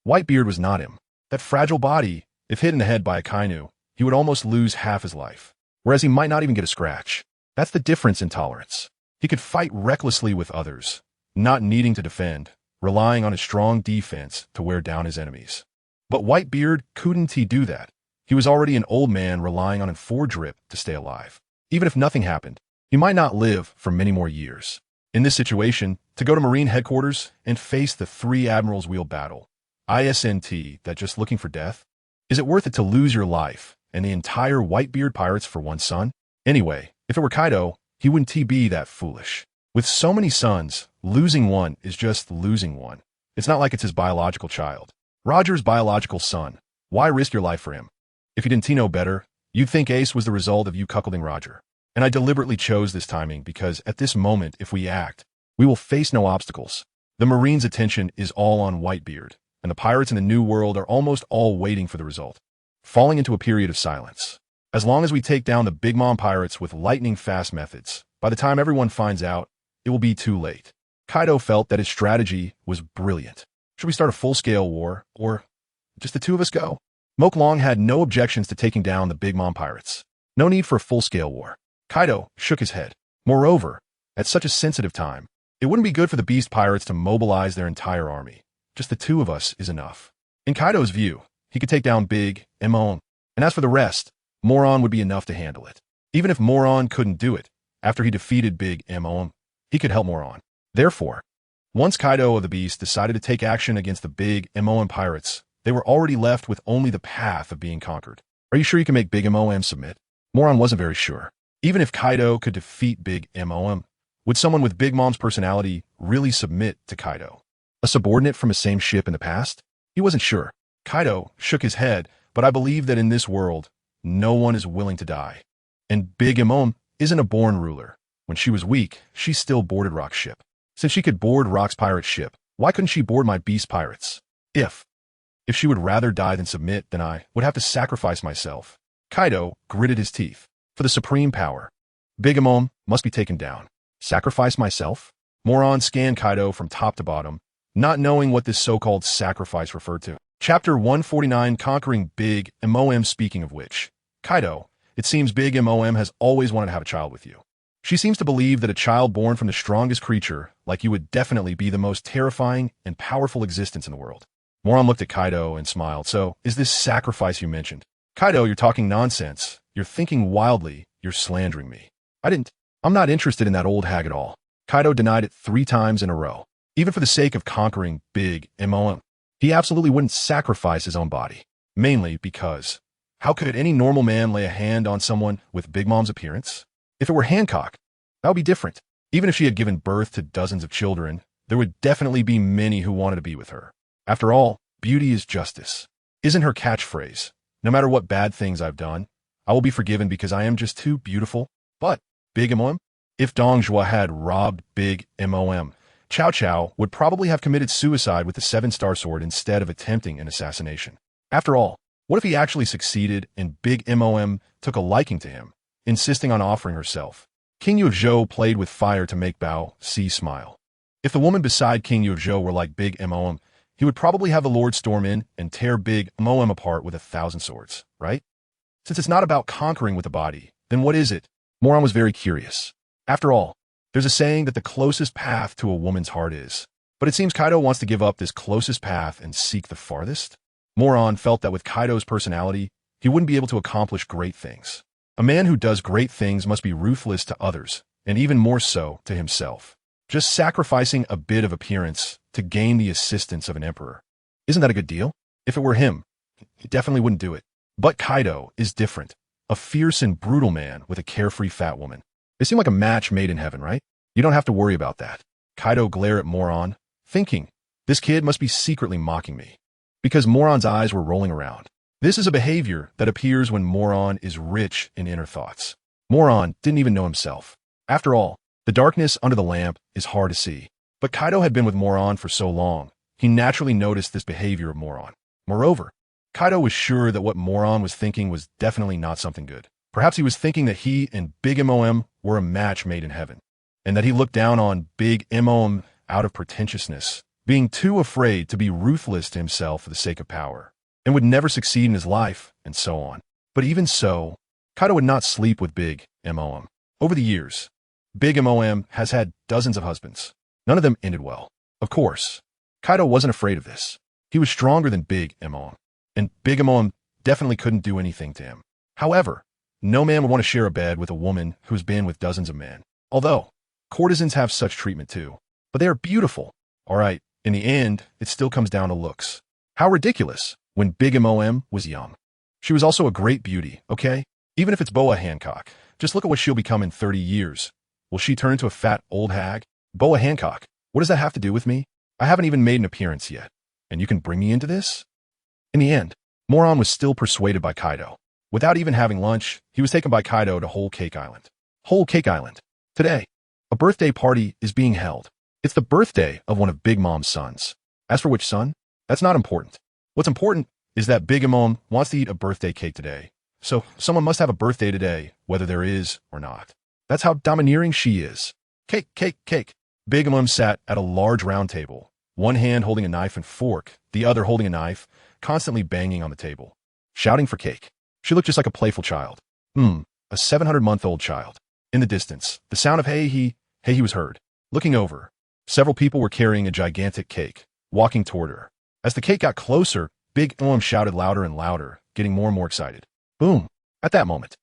Whitebeard was not him. That fragile body, if hit in the head by a Kainu, he would almost lose half his life. Whereas he might not even get a scratch. That's the difference in tolerance. He could fight recklessly with others, not needing to defend, relying on his strong defense to wear down his enemies. But Whitebeard couldn't do that. He was already an old man relying on a drip to stay alive. Even if nothing happened, he might not live for many more years. In this situation, to go to Marine headquarters and face the 3 Admirals Wheel battle, isn't that just looking for death? Is it worth it to lose your life and the entire Whitebeard pirates for one son? Anyway, if it were Kaido, he wouldn't be that foolish. With so many sons, losing one is just losing one. It's not like it's his biological child. Roger's biological son. Why risk your life for him? If you didn't know better, you'd think Ace was the result of you cuckolding Roger. And I deliberately chose this timing because at this moment, if we act, we will face no obstacles. The Marines' attention is all on Whitebeard, and the pirates in the New World are almost all waiting for the result, falling into a period of silence. As long as we take down the Big Mom pirates with lightning-fast methods, by the time everyone finds out, it will be too late. Kaido felt that his strategy was brilliant. Should we start a full-scale war, or just the 2 of us go? Moke Long had no objections to taking down the Big Mom pirates. No need for a full-scale war. Kaido shook his head. Moreover, at such a sensitive time, it wouldn't be good for the Beast Pirates to mobilize their entire army. Just the 2 of us is enough. In Kaido's view, he could take down Big Mom, and as for the rest, Moron would be enough to handle it. Even if Moron couldn't do it, after he defeated Big Mom, he could help Moron. Therefore, once Kaido of the Beast decided to take action against the Big Mom pirates, they were already left with only the path of being conquered. Are you sure you can make Big Mom submit? Moron wasn't very sure. Even if Kaido could defeat Big Mom, would someone with Big Mom's personality really submit to Kaido? A subordinate from the same ship in the past? He wasn't sure. Kaido shook his head, but I believe that in this world, no one is willing to die. And Big Mom isn't a born ruler. When she was weak, she still boarded Rock's ship. Since she could board Rock's pirate ship, why couldn't she board my beast pirates? If she would rather die than submit, then I would have to sacrifice myself. Kaido gritted his teeth. For the supreme power, Big Mom must be taken down. Sacrifice myself? Moron scanned Kaido from top to bottom, not knowing what this so-called sacrifice referred to. Chapter 149, Conquering Big Mom. Speaking of which, Kaido, it seems Big Mom has always wanted to have a child with you. She seems to believe that a child born from the strongest creature, like you, would definitely be the most terrifying and powerful existence in the world. Moron looked at Kaido and smiled. So, is this sacrifice you mentioned? Kaido, you're talking nonsense. You're thinking wildly. You're slandering me. I'm not interested in that old hag at all. Kaido denied it 3 times in a row. Even for the sake of conquering Big Mom, he absolutely wouldn't sacrifice his own body. Mainly because, how could any normal man lay a hand on someone with Big Mom's appearance? If it were Hancock, that would be different. Even if she had given birth to dozens of children, there would definitely be many who wanted to be with her. After all, beauty is justice. Isn't her catchphrase? No matter what bad things I've done, I will be forgiven because I am just too beautiful. But, Big Mom? If Dong Zhuo had robbed Big Mom, Cao Cao would probably have committed suicide with the 7-star sword instead of attempting an assassination. After all, what if he actually succeeded and Big Mom took a liking to him, insisting on offering herself? King Yu of Zhou played with fire to make Bao Si smile. If the woman beside King Yu of Zhou were like Big Mom, he would probably have the Lord storm in and tear Big Mom apart with 1,000 swords, right? Since it's not about conquering with the body, then what is it? Moron was very curious. After all, there's a saying that the closest path to a woman's heart is. But it seems Kaido wants to give up this closest path and seek the farthest. Moron felt that with Kaido's personality, he wouldn't be able to accomplish great things. A man who does great things must be ruthless to others, and even more so to himself. Just sacrificing a bit of appearance to gain the assistance of an emperor. Isn't that a good deal? If it were him, he definitely wouldn't do it. But Kaido is different. A fierce and brutal man with a carefree fat woman. They seem like a match made in heaven, right? You don't have to worry about that. Kaido glared at Moron, thinking, this kid must be secretly mocking me. Because Moron's eyes were rolling around. This is a behavior that appears when Moron is rich in inner thoughts. Moron didn't even know himself. After all, the darkness under the lamp is hard to see. But Kaido had been with Moron for so long, he naturally noticed this behavior of Moron. Moreover, Kaido was sure that what Moron was thinking was definitely not something good. Perhaps he was thinking that he and Big Mom were a match made in heaven, and that he looked down on Big Mom out of pretentiousness, being too afraid to be ruthless to himself for the sake of power, and would never succeed in his life, and so on. But even so, Kaido would not sleep with Big Mom. Over the years, Big Mom has had dozens of husbands. None of them ended well. Of course, Kaido wasn't afraid of this. He was stronger than Big Mom, and Big Mom definitely couldn't do anything to him. However, no man would want to share a bed with a woman who's been with dozens of men. Although, courtesans have such treatment too. But they are beautiful. Alright, in the end, it still comes down to looks. How ridiculous, when Big Mom was young. She was also a great beauty, okay? Even if it's Boa Hancock, just look at what she'll become in 30 years. Will she turn into a fat old hag? Boa Hancock, what does that have to do with me? I haven't even made an appearance yet. And you can bring me into this? In the end, Moron was still persuaded by Kaido. Without even having lunch, he was taken by Kaido to Whole Cake Island. Whole Cake Island. Today, a birthday party is being held. It's the birthday of one of Big Mom's sons. As for which son, that's not important. What's important is that Big Mom wants to eat a birthday cake today. So someone must have a birthday today, whether there is or not. That's how domineering she is. Cake, cake, cake. Big Mom sat at a large round table, one hand holding a knife and fork, the other holding a knife, constantly banging on the table, shouting for cake. She looked just like a playful child. A 700-month-old child. In the distance, the sound of hey he was heard. Looking over, several people were carrying a gigantic cake, walking toward her. As the cake got closer, Big Mom shouted louder and louder, getting more and more excited. Boom! At that moment,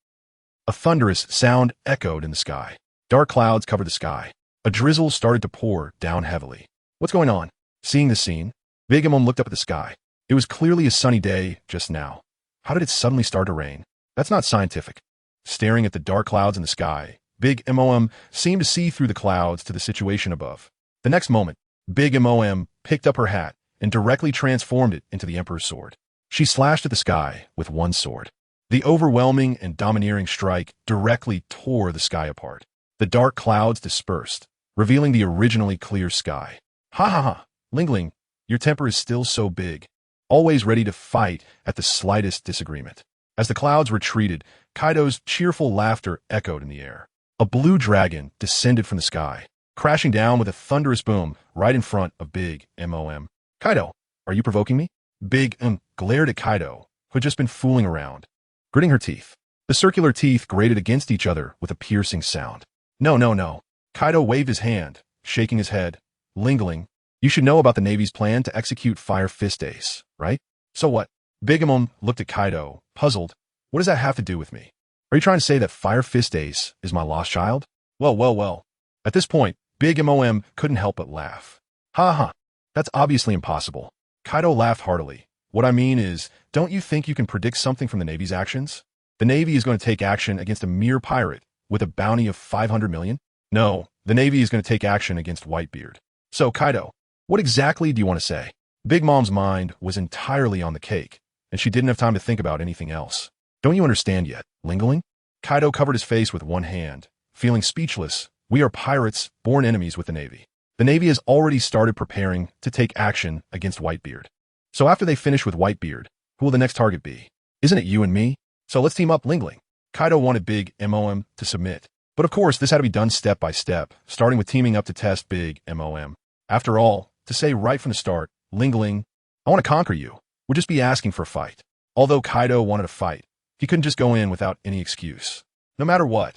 a thunderous sound echoed in the sky. Dark clouds covered the sky. A drizzle started to pour down heavily. What's going on? Seeing the scene, Big Mom looked up at the sky. It was clearly a sunny day just now. How did it suddenly start to rain? That's not scientific. Staring at the dark clouds in the sky, Big Mom seemed to see through the clouds to the situation above. The next moment, Big Mom picked up her hat and directly transformed it into the Emperor's sword. She slashed at the sky with one sword. The overwhelming and domineering strike directly tore the sky apart. The dark clouds dispersed, revealing the originally clear sky. Ha ha ha, Lingling, your temper is still so big, always ready to fight at the slightest disagreement. As the clouds retreated, Kaido's cheerful laughter echoed in the air. A blue dragon descended from the sky, crashing down with a thunderous boom right in front of Big Mom. Kaido, are you provoking me? Big glared at Kaido, who had just been fooling around, gritting her teeth. The circular teeth grated against each other with a piercing sound. No, no, no. Kaido waved his hand, shaking his head. Lingling, you should know about the Navy's plan to execute Fire Fist Ace, right? So what? Big Mom looked at Kaido, puzzled. What does that have to do with me? Are you trying to say that Fire Fist Ace is my lost child? Well, well, well. At this point, Big Mom couldn't help but laugh. Ha ha. That's obviously impossible. Kaido laughed heartily. What I mean is, don't you think you can predict something from the Navy's actions? The Navy is going to take action against a mere pirate with a bounty of 500 million? No, the Navy is going to take action against Whitebeard. So, Kaido, what exactly do you want to say? Big Mom's mind was entirely on the cake, and she didn't have time to think about anything else. Don't you understand yet, Lingling? Kaido covered his face with one hand, feeling speechless. We are pirates, born enemies with the Navy. The Navy has already started preparing to take action against Whitebeard. So after they finish with Whitebeard, who will the next target be? Isn't it you and me? So let's team up, Lingling. Kaido wanted Big Mom to submit. But of course, this had to be done step by step, starting with teaming up to test Big Mom. After all, to say right from the start, Lingling, I want to conquer you, would just be asking for a fight. Although Kaido wanted a fight, he couldn't just go in without any excuse. No matter what,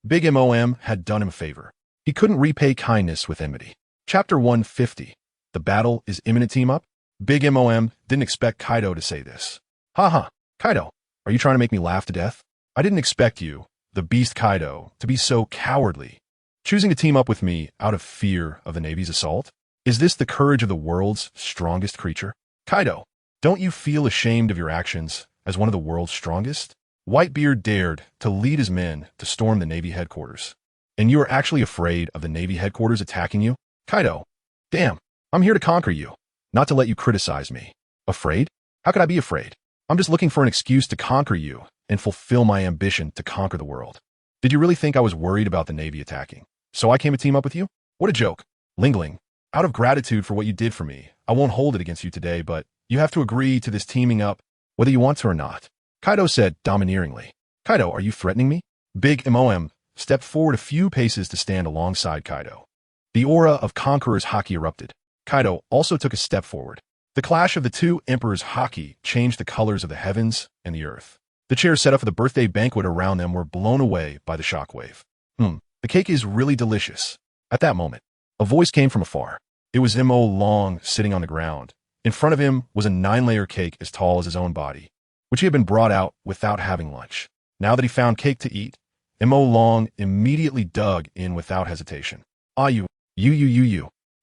Big Mom had done him a favor. He couldn't repay kindness with enmity. Chapter 150. The battle is imminent. Team up? Big Mom didn't expect Kaido to say this. Ha ha, Kaido, are you trying to make me laugh to death? I didn't expect you, the beast Kaido, to be so cowardly, choosing to team up with me out of fear of the Navy's assault? Is this the courage of the world's strongest creature? Kaido, don't you feel ashamed of your actions as one of the world's strongest? Whitebeard dared to lead his men to storm the Navy headquarters. And you are actually afraid of the Navy headquarters attacking you? Kaido, damn, I'm here to conquer you, not to let you criticize me. Afraid? How could I be afraid? I'm just looking for an excuse to conquer you and fulfill my ambition to conquer the world. Did you really think I was worried about the Navy attacking? So I came to team up with you? What a joke. Lingling, out of gratitude for what you did for me, I won't hold it against you today, but you have to agree to this teaming up, whether you want to or not. Kaido said domineeringly. Kaido, are you threatening me? Big Mom stepped forward a few paces to stand alongside Kaido. The aura of Conqueror's haki erupted. Kaido also took a step forward. The clash of the two emperors' haki changed the colors of the heavens and the earth. The chairs set up for the birthday banquet around them were blown away by the shockwave. The cake is really delicious. At that moment, a voice came from afar. It was Mo Long sitting on the ground. In front of him was a 9-layer cake as tall as his own body, which he had been brought out without having lunch. Now that he found cake to eat, Mo Long immediately dug in without hesitation. Ah, you.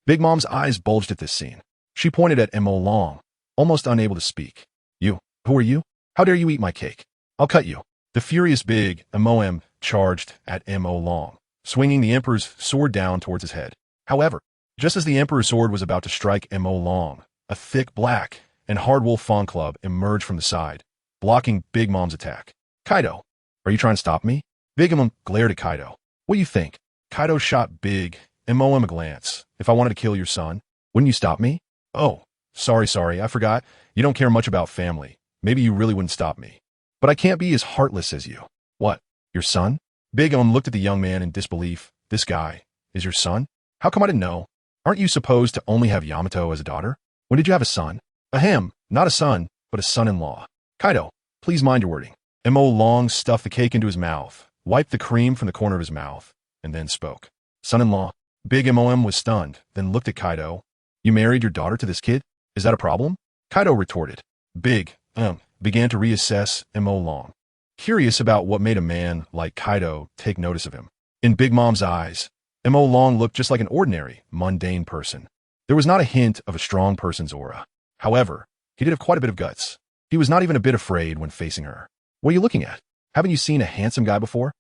Big Mom's eyes bulged at this scene. She pointed at Mo Long, almost unable to speak. You, who are you? How dare you eat my cake? I'll cut you. The furious Big Mom charged at Mo Long, swinging the Emperor's sword down towards his head. However, just as the Emperor's sword was about to strike Mo Long, a thick black and hard wolf fawn club emerged from the side, blocking Big Mom's attack. Kaido, are you trying to stop me? Big Mom glared at Kaido. What do you think? Kaido shot Big Mom a glance. If I wanted to kill your son, wouldn't you stop me? Oh, sorry, I forgot. You don't care much about family. Maybe you really wouldn't stop me. But I can't be as heartless as you. What, your son? Big Mom looked at the young man in disbelief. This guy is your son? How come I didn't know? Aren't you supposed to only have Yamato as a daughter? When did you have a son? Ahem, not a son, but a son-in-law. Kaido, please mind your wording. Mo Long stuffed the cake into his mouth, wiped the cream from the corner of his mouth, and then spoke. Son-in-law. Big Mom was stunned, then looked at Kaido. You married your daughter to this kid? Is that a problem? Kaido retorted. Big began to reassess Mo Long, curious about what made a man like Kaido take notice of him. In Big Mom's eyes, Mo Long looked just like an ordinary, mundane person. There was not a hint of a strong person's aura. However, he did have quite a bit of guts. He was not even a bit afraid when facing her. What are you looking at? Haven't you seen a handsome guy before?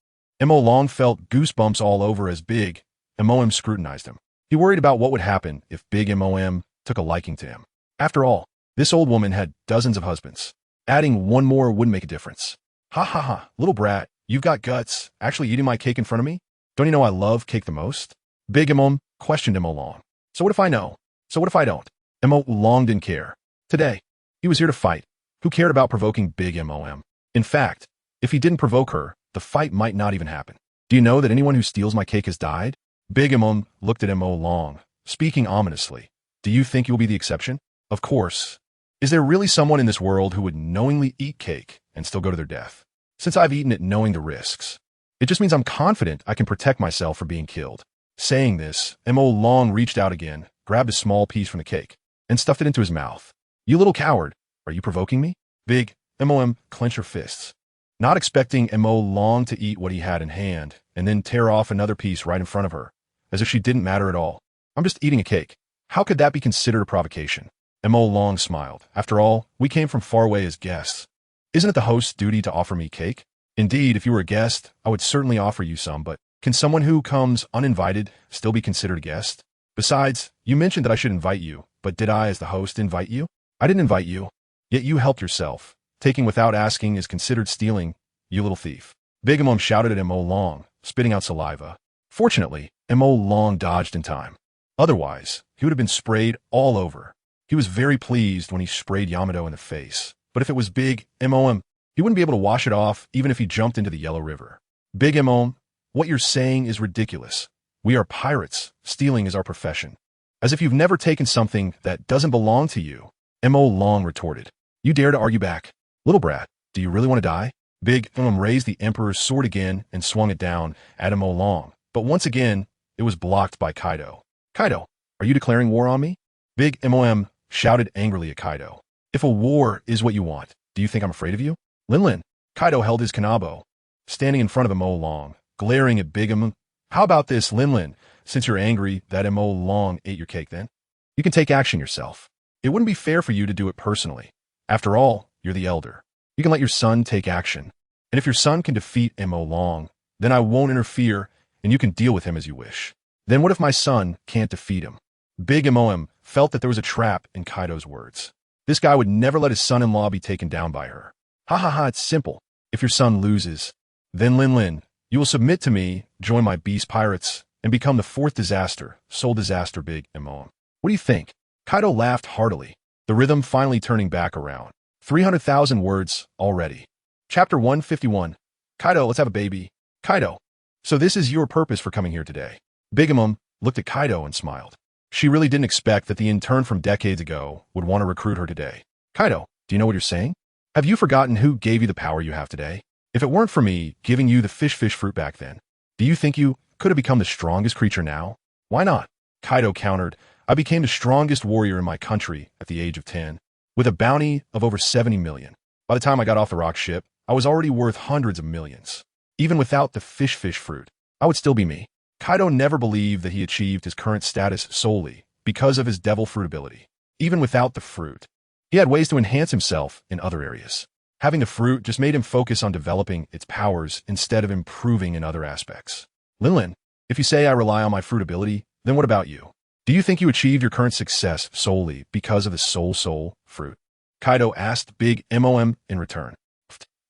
Mo Long felt goosebumps all over as Big Mom scrutinized him. He worried about what would happen if Big Mom took a liking to him. After all, this old woman had dozens of husbands. Adding one more wouldn't make a difference. Ha ha ha, little brat, you've got guts, actually eating my cake in front of me? Don't you know I love cake the most? Big Mo questioned Mo Long. So what if I know? So what if I don't? Mo Long didn't care. Today, he was here to fight. Who cared about provoking Big Mom? In fact, if he didn't provoke her, the fight might not even happen. Do you know that anyone who steals my cake has died? Big Mom looked at Mo Long, speaking ominously. Do you think you will be the exception? Of course. Is there really someone in this world who would knowingly eat cake and still go to their death? Since I've eaten it knowing the risks, it just means I'm confident I can protect myself from being killed. Saying this, Mo Long reached out again, grabbed a small piece from the cake, and stuffed it into his mouth. You little coward, are you provoking me? Big Mom clenched her fists, not expecting Mo Long to eat what he had in hand and then tear off another piece right in front of her, as if she didn't matter at all. I'm just eating a cake. How could that be considered a provocation? Mo Long smiled. After all, we came from far away as guests. Isn't it the host's duty to offer me cake? Indeed, if you were a guest, I would certainly offer you some, but can someone who comes uninvited still be considered a guest? Besides, you mentioned that I should invite you, but did I, as the host, invite you? I didn't invite you, yet you helped yourself. Taking without asking is considered stealing, you little thief. Big Mom shouted at Mo Long, spitting out saliva. Fortunately, Mo Long dodged in time. Otherwise, he would have been sprayed all over. He was very pleased when he sprayed Yamato in the face, but if it was Big Mom, he wouldn't be able to wash it off even if he jumped into the Yellow River. Big Mom, what you're saying is ridiculous. We are pirates. Stealing is our profession. As if you've never taken something that doesn't belong to you, Mo Long retorted. You dare to argue back? Little brat, do you really want to die? Big Mom raised the Emperor's sword again and swung it down at Mo Long, but once again, it was blocked by Kaido. Kaido, are you declaring war on me? Big Mom shouted angrily at Kaido. If a war is what you want, do you think I'm afraid of you? Lin. Kaido held his kanabo, standing in front of Mo Long, glaring at Big Mom. How about this, Lin? Since you're angry that Mo Long ate your cake then? You can take action yourself. It wouldn't be fair for you to do it personally. After all, you're the elder. You can let your son take action. And if your son can defeat Mo Long, then I won't interfere and you can deal with him as you wish. Then what if my son can't defeat him? Big Mom felt that there was a trap in Kaido's words. This guy would never let his son-in-law be taken down by her. Ha ha ha, it's simple. If your son loses, then Lin, you will submit to me, join my beast pirates, and become the fourth disaster, Soul Disaster Big Mom. What do you think? Kaido laughed heartily, the rhythm finally turning back around. 300,000 words already. Chapter 151. Kaido, let's have a baby. Kaido. So this is your purpose for coming here today. Big Mom looked at Kaido and smiled. She really didn't expect that the intern from decades ago would want to recruit her today. Kaido, do you know what you're saying? Have you forgotten who gave you the power you have today? If it weren't for me giving you the fish fruit back then, do you think you could have become the strongest creature now? Why not? Kaido countered, I became the strongest warrior in my country at the age of 10, with a bounty of over 70 million. By the time I got off the rock ship, I was already worth hundreds of millions. Even without the fish fruit, I would still be me. Kaido never believed that he achieved his current status solely because of his devil fruit ability. Even without the fruit, he had ways to enhance himself in other areas. Having the fruit just made him focus on developing its powers instead of improving in other aspects. Lin, if you say I rely on my fruit ability, then what about you? Do you think you achieved your current success solely because of the soul fruit? Kaido asked Big Mom in return.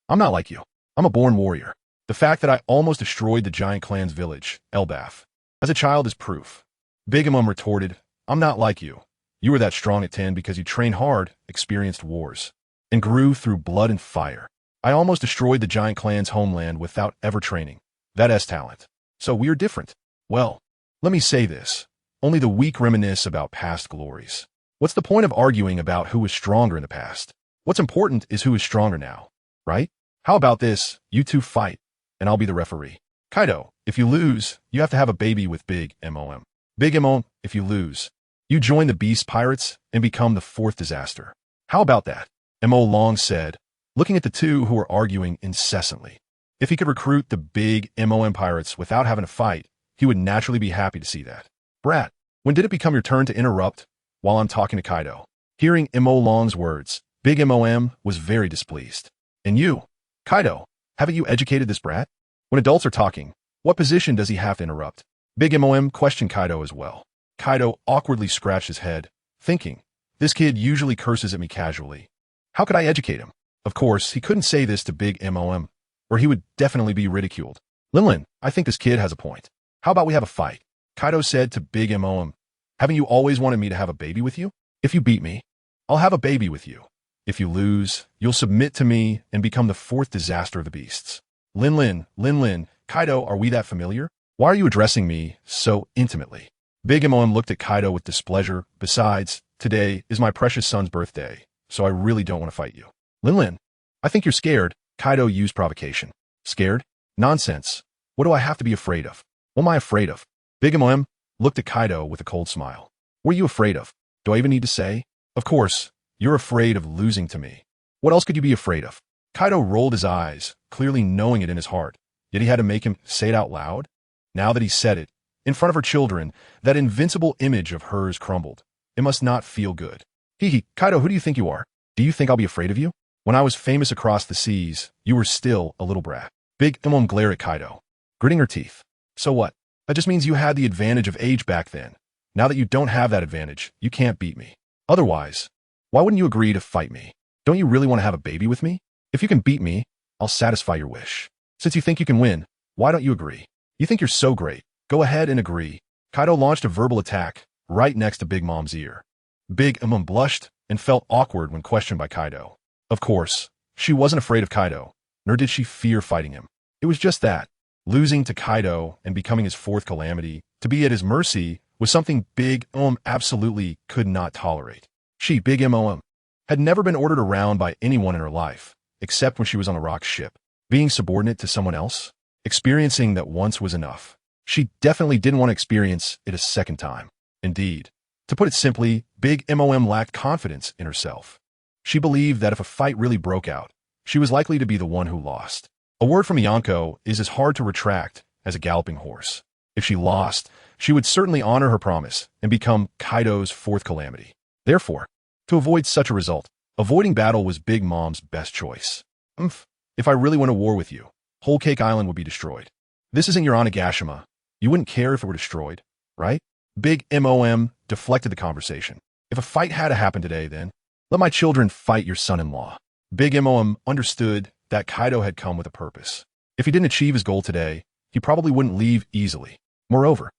I'm not like you. I'm a born warrior. The fact that I almost destroyed the giant clan's village, Elbaf, as a child is proof. Big Mom retorted, I'm not like you. You were that strong at 10 because you trained hard, experienced wars, and grew through blood and fire. I almost destroyed the giant clan's homeland without ever training. That's talent. So we're different. Well, let me say this. Only the weak reminisce about past glories. What's the point of arguing about who was stronger in the past? What's important is who is stronger now, right? How about this? You two fight, and I'll be the referee. Kaido, if you lose, you have to have a baby with Big Mom. Big Mom, if you lose, you join the Beast Pirates and become the fourth disaster. How about that? Mo Long said, looking at the two who were arguing incessantly. If he could recruit the Big Mom Pirates without having to fight, he would naturally be happy to see that. Brat, when did it become your turn to interrupt while I'm talking to Kaido? Hearing Mo Long's words, Big Mom was very displeased. And you, Kaido, haven't you educated this brat? When adults are talking, what position does he have to interrupt? Big Mom questioned Kaido as well. Kaido awkwardly scratched his head, thinking, This kid usually curses at me casually. How could I educate him? Of course, he couldn't say this to Big Mom, or he would definitely be ridiculed. Linlin, I think this kid has a point. How about we have a fight? Kaido said to Big Mom, haven't you always wanted me to have a baby with you? If you beat me, I'll have a baby with you. If you lose, you'll submit to me and become the fourth disaster of the beasts. Linlin, Kaido, are we that familiar? Why are you addressing me so intimately? Big Mom looked at Kaido with displeasure. Besides, today is my precious son's birthday, so I really don't want to fight you. Linlin, I think you're scared. Kaido used provocation. Scared? Nonsense. What do I have to be afraid of? What am I afraid of? Big Mom looked at Kaido with a cold smile. What are you afraid of? Do I even need to say? Of course, you're afraid of losing to me. What else could you be afraid of? Kaido rolled his eyes, clearly knowing it in his heart, yet he had to make him say it out loud. Now that he said it, in front of her children, that invincible image of hers crumbled. It must not feel good. Kaido, who do you think you are? Do you think I'll be afraid of you? When I was famous across the seas, you were still a little brat. Big Mom glared at Kaido, gritting her teeth. So what? That just means you had the advantage of age back then. Now that you don't have that advantage, you can't beat me. Otherwise, why wouldn't you agree to fight me? Don't you really want to have a baby with me? If you can beat me, I'll satisfy your wish. Since you think you can win, why don't you agree? You think you're so great. Go ahead and agree. Kaido launched a verbal attack right next to Big Mom's ear. Big Mom blushed and felt awkward when questioned by Kaido. Of course, she wasn't afraid of Kaido, nor did she fear fighting him. It was just that, losing to Kaido and becoming his fourth calamity, to be at his mercy, was something Big Mom absolutely could not tolerate. She, Big Mom, had never been ordered around by anyone in her life, except when she was on a rock ship. Being subordinate to someone else, experiencing that once was enough. She definitely didn't want to experience it a second time. Indeed, to put it simply, Big Mom lacked confidence in herself. She believed that if a fight really broke out, she was likely to be the one who lost. A word from Yonko is as hard to retract as a galloping horse. If she lost, she would certainly honor her promise and become Kaido's fourth calamity. Therefore, to avoid such a result, avoiding battle was Big Mom's best choice. If I really went to war with you, Whole Cake Island would be destroyed. This isn't your Onigashima. You wouldn't care if it were destroyed, right? Big Mom deflected the conversation. If a fight had to happen today, then let my children fight your son-in-law. Big Mom understood that Kaido had come with a purpose. If he didn't achieve his goal today, he probably wouldn't leave easily. Moreover,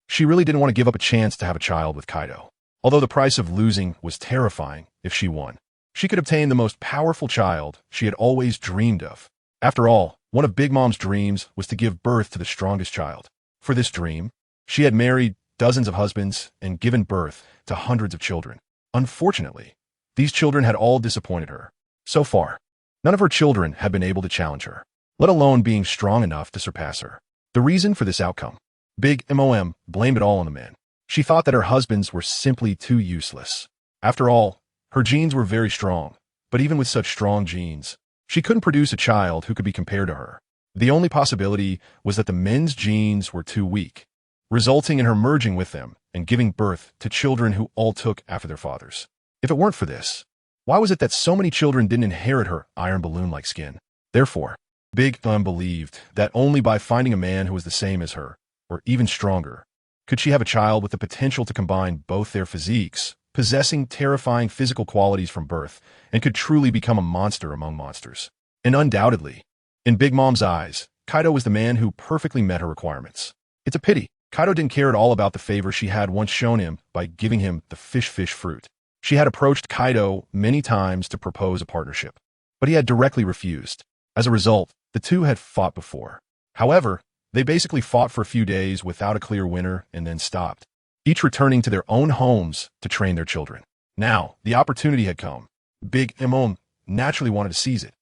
she really didn't want to give up a chance to have a child with Kaido. Although the price of losing was terrifying if she won, she could obtain the most powerful child she had always dreamed of. After all, one of Big Mom's dreams was to give birth to the strongest child. For this dream, she had married dozens of husbands and given birth to hundreds of children. Unfortunately, these children had all disappointed her. So far, none of her children had been able to challenge her, let alone being strong enough to surpass her. The reason for this outcome, Big Mom blamed it all on the men. She thought that her husbands were simply too useless. After all, her genes were very strong, but even with such strong genes, she couldn't produce a child who could be compared to her. The only possibility was that the men's genes were too weak, resulting in her merging with them and giving birth to children who all took after their fathers. If it weren't for this, why was it that so many children didn't inherit her iron balloon-like skin? Therefore, Big Mom believed that only by finding a man who was the same as her, or even stronger, could she have a child with the potential to combine both their physiques, possessing terrifying physical qualities from birth, and could truly become a monster among monsters. And undoubtedly, in Big Mom's eyes, Kaido was the man who perfectly met her requirements. It's a pity Kaido didn't care at all about the favor she had once shown him by giving him the fish fruit. She had approached Kaido many times to propose a partnership, but he had directly refused. As a result, the two had fought before. However, they basically fought for a few days without a clear winner and then stopped, each returning to their own homes to train their children. Now, the opportunity had come. Big Mom naturally wanted to seize it.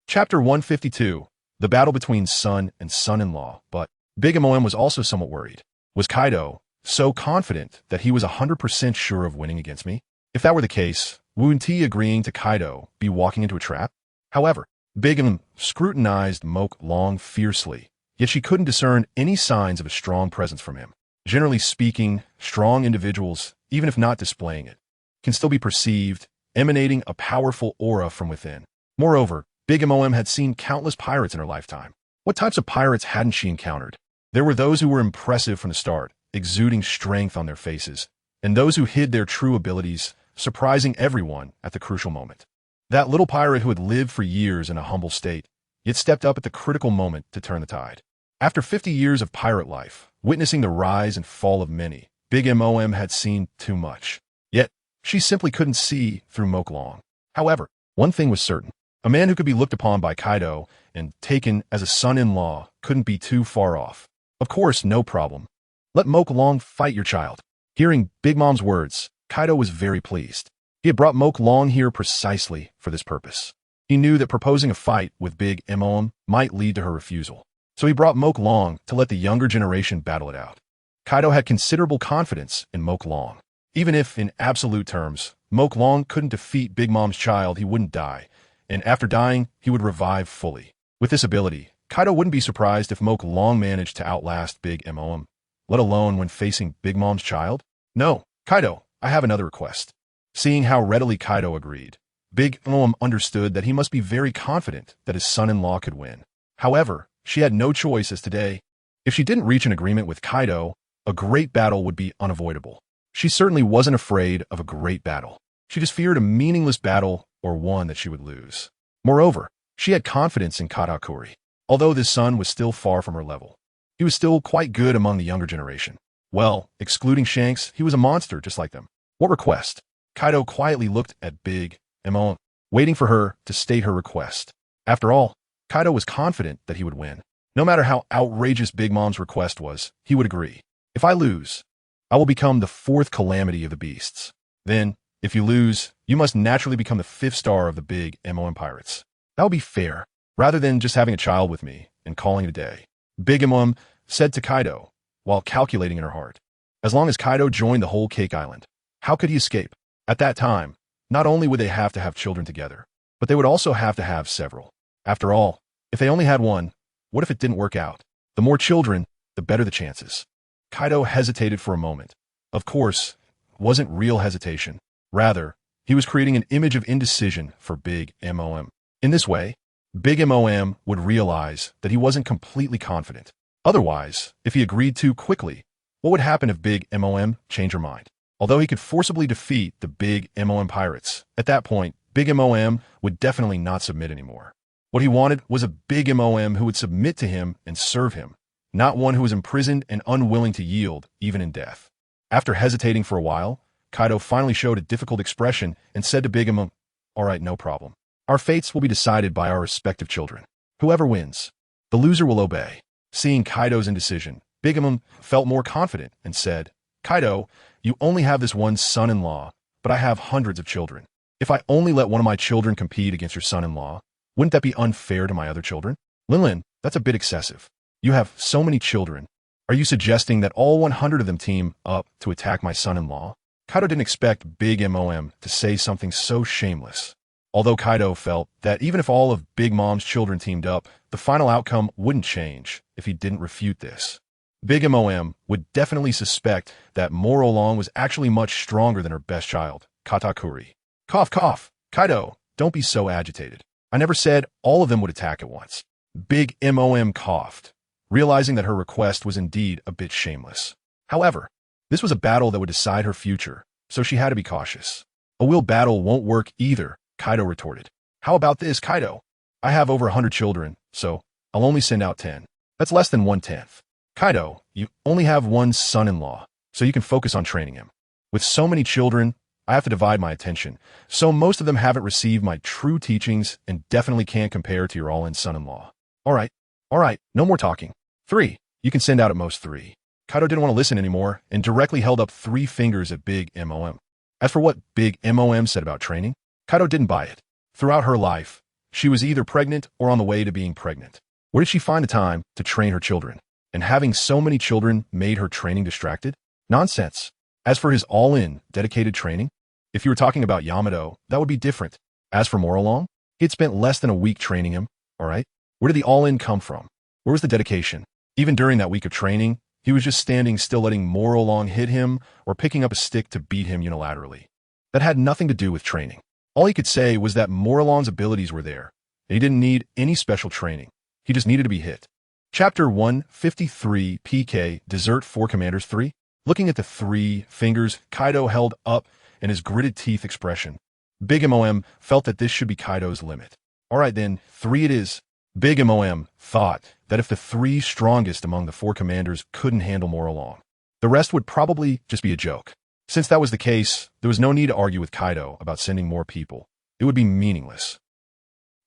Chapter 152, the battle between son and son-in-law. But Big Mom was also somewhat worried. Was Kaido so confident that he was 100% sure of winning against me? If that were the case, wouldn't he agreeing to Kaido be walking into a trap? However, Big Mom scrutinized Moke Long fiercely, yet she couldn't discern any signs of a strong presence from him. Generally speaking, strong individuals, even if not displaying it, can still be perceived, emanating a powerful aura from within. Moreover, Big Mom had seen countless pirates in her lifetime. What types of pirates hadn't she encountered? There were those who were impressive from the start, exuding strength on their faces, and those who hid their true abilities, surprising everyone at the crucial moment. That little pirate who had lived for years in a humble state, yet stepped up at the critical moment to turn the tide. After 50 years of pirate life, witnessing the rise and fall of many, Big Mom had seen too much. Yet, she simply couldn't see through Moke Long. However, one thing was certain. A man who could be looked upon by Kaido and taken as a son-in-law couldn't be too far off. Of course, no problem. Let Moke Long fight your child. Hearing Big Mom's words, Kaido was very pleased. He had brought Moke Long here precisely for this purpose. He knew that proposing a fight with Big Mom might lead to her refusal. So he brought Moke Long to let the younger generation battle it out. Kaido had considerable confidence in Moke Long. Even if, in absolute terms, Moke Long couldn't defeat Big Mom's child, he wouldn't die, and after dying, he would revive fully. With this ability, Kaido wouldn't be surprised if Moke Long managed to outlast Big Mom, let alone when facing Big Mom's child. No, Kaido, I have another request. Seeing how readily Kaido agreed, Big Mom understood that he must be very confident that his son-in-law could win. However, she had no choice as today. If she didn't reach an agreement with Kaido, a great battle would be unavoidable. She certainly wasn't afraid of a great battle. She just feared a meaningless battle or one that she would lose. Moreover, she had confidence in Katakuri. Although this son was still far from her level, he was still quite good among the younger generation. Well, excluding Shanks, he was a monster just like them. What request? Kaido quietly looked at Big Mom, waiting for her to state her request. After all, Kaido was confident that he would win. No matter how outrageous Big Mom's request was, he would agree. If I lose, I will become the fourth calamity of the beasts. Then, if you lose, you must naturally become the fifth star of the Big Mom pirates. That would be fair, rather than just having a child with me and calling it a day. Big Mom said to Kaido, while calculating in her heart. As long as Kaido joined the whole Cake Island, how could he escape? At that time, not only would they have to have children together, but they would also have to have several. After all, if they only had one, what if it didn't work out? The more children, the better the chances. Kaido hesitated for a moment. Of course, it wasn't real hesitation. Rather, he was creating an image of indecision for Big Mom. In this way, Big Mom would realize that he wasn't completely confident. Otherwise, if he agreed too quickly, what would happen if Big Mom changed her mind? Although he could forcibly defeat the Big Mom pirates, at that point, Big Mom would definitely not submit anymore. What he wanted was a Big Mom who would submit to him and serve him, not one who was imprisoned and unwilling to yield, even in death. After hesitating for a while, Kaido finally showed a difficult expression and said to Big Mom, "All right, no problem. Our fates will be decided by our respective children. Whoever wins, the loser will obey." Seeing Kaido's indecision, Big Mom felt more confident and said, "Kaido, you only have this one son-in-law, but I have hundreds of children. If I only let one of my children compete against your son-in-law, wouldn't that be unfair to my other children? Lin, that's a bit excessive. You have so many children. Are you suggesting that all 100 of them team up to attack my son-in-law?" Kaido didn't expect Big Mom to say something so shameless. Although Kaido felt that even if all of Big Mom's children teamed up, the final outcome wouldn't change if he didn't refute this. Big Mom would definitely suspect that Morolong was actually much stronger than her best child, Katakuri. Cough, cough. Kaido, don't be so agitated. I never said all of them would attack at once. Big Mom coughed, realizing that her request was indeed a bit shameless. However, this was a battle that would decide her future, so she had to be cautious. A will battle won't work either, Kaido retorted. How about this, Kaido? I have over 100 children, so I'll only send out 10. That's less than 1/10. Kaido, you only have one son-in-law, so you can focus on training him. With so many children, I have to divide my attention, so most of them haven't received my true teachings and definitely can't compare to your all-in son-in-law. All right, no more talking. 3. You can send out at most 3. Kaido didn't want to listen anymore and directly held up 3 fingers at Big Mom. As for what Big Mom said about training, Kaido didn't buy it. Throughout her life, she was either pregnant or on the way to being pregnant. Where did she find the time to train her children? And having so many children made her training distracted? Nonsense. As for his all-in, dedicated training, if you were talking about Yamato, that would be different. As for Morolong, he had spent less than a week training him, alright? Where did the all-in come from? Where was the dedication? Even during that week of training, he was just standing still letting Morolong hit him or picking up a stick to beat him unilaterally. That had nothing to do with training. All he could say was that Morolong's abilities were there, and he didn't need any special training. He just needed to be hit. Chapter 153 PK Dessert for Commanders 3. Looking at the 3 fingers Kaido held up and his gritted teeth expression. Big Mom felt that this should be Kaido's limit. All right then, 3 it is. Big Mom thought that if the 3 strongest among the 4 commanders couldn't handle Moralong, the rest would probably just be a joke. Since that was the case, there was no need to argue with Kaido about sending more people. It would be meaningless.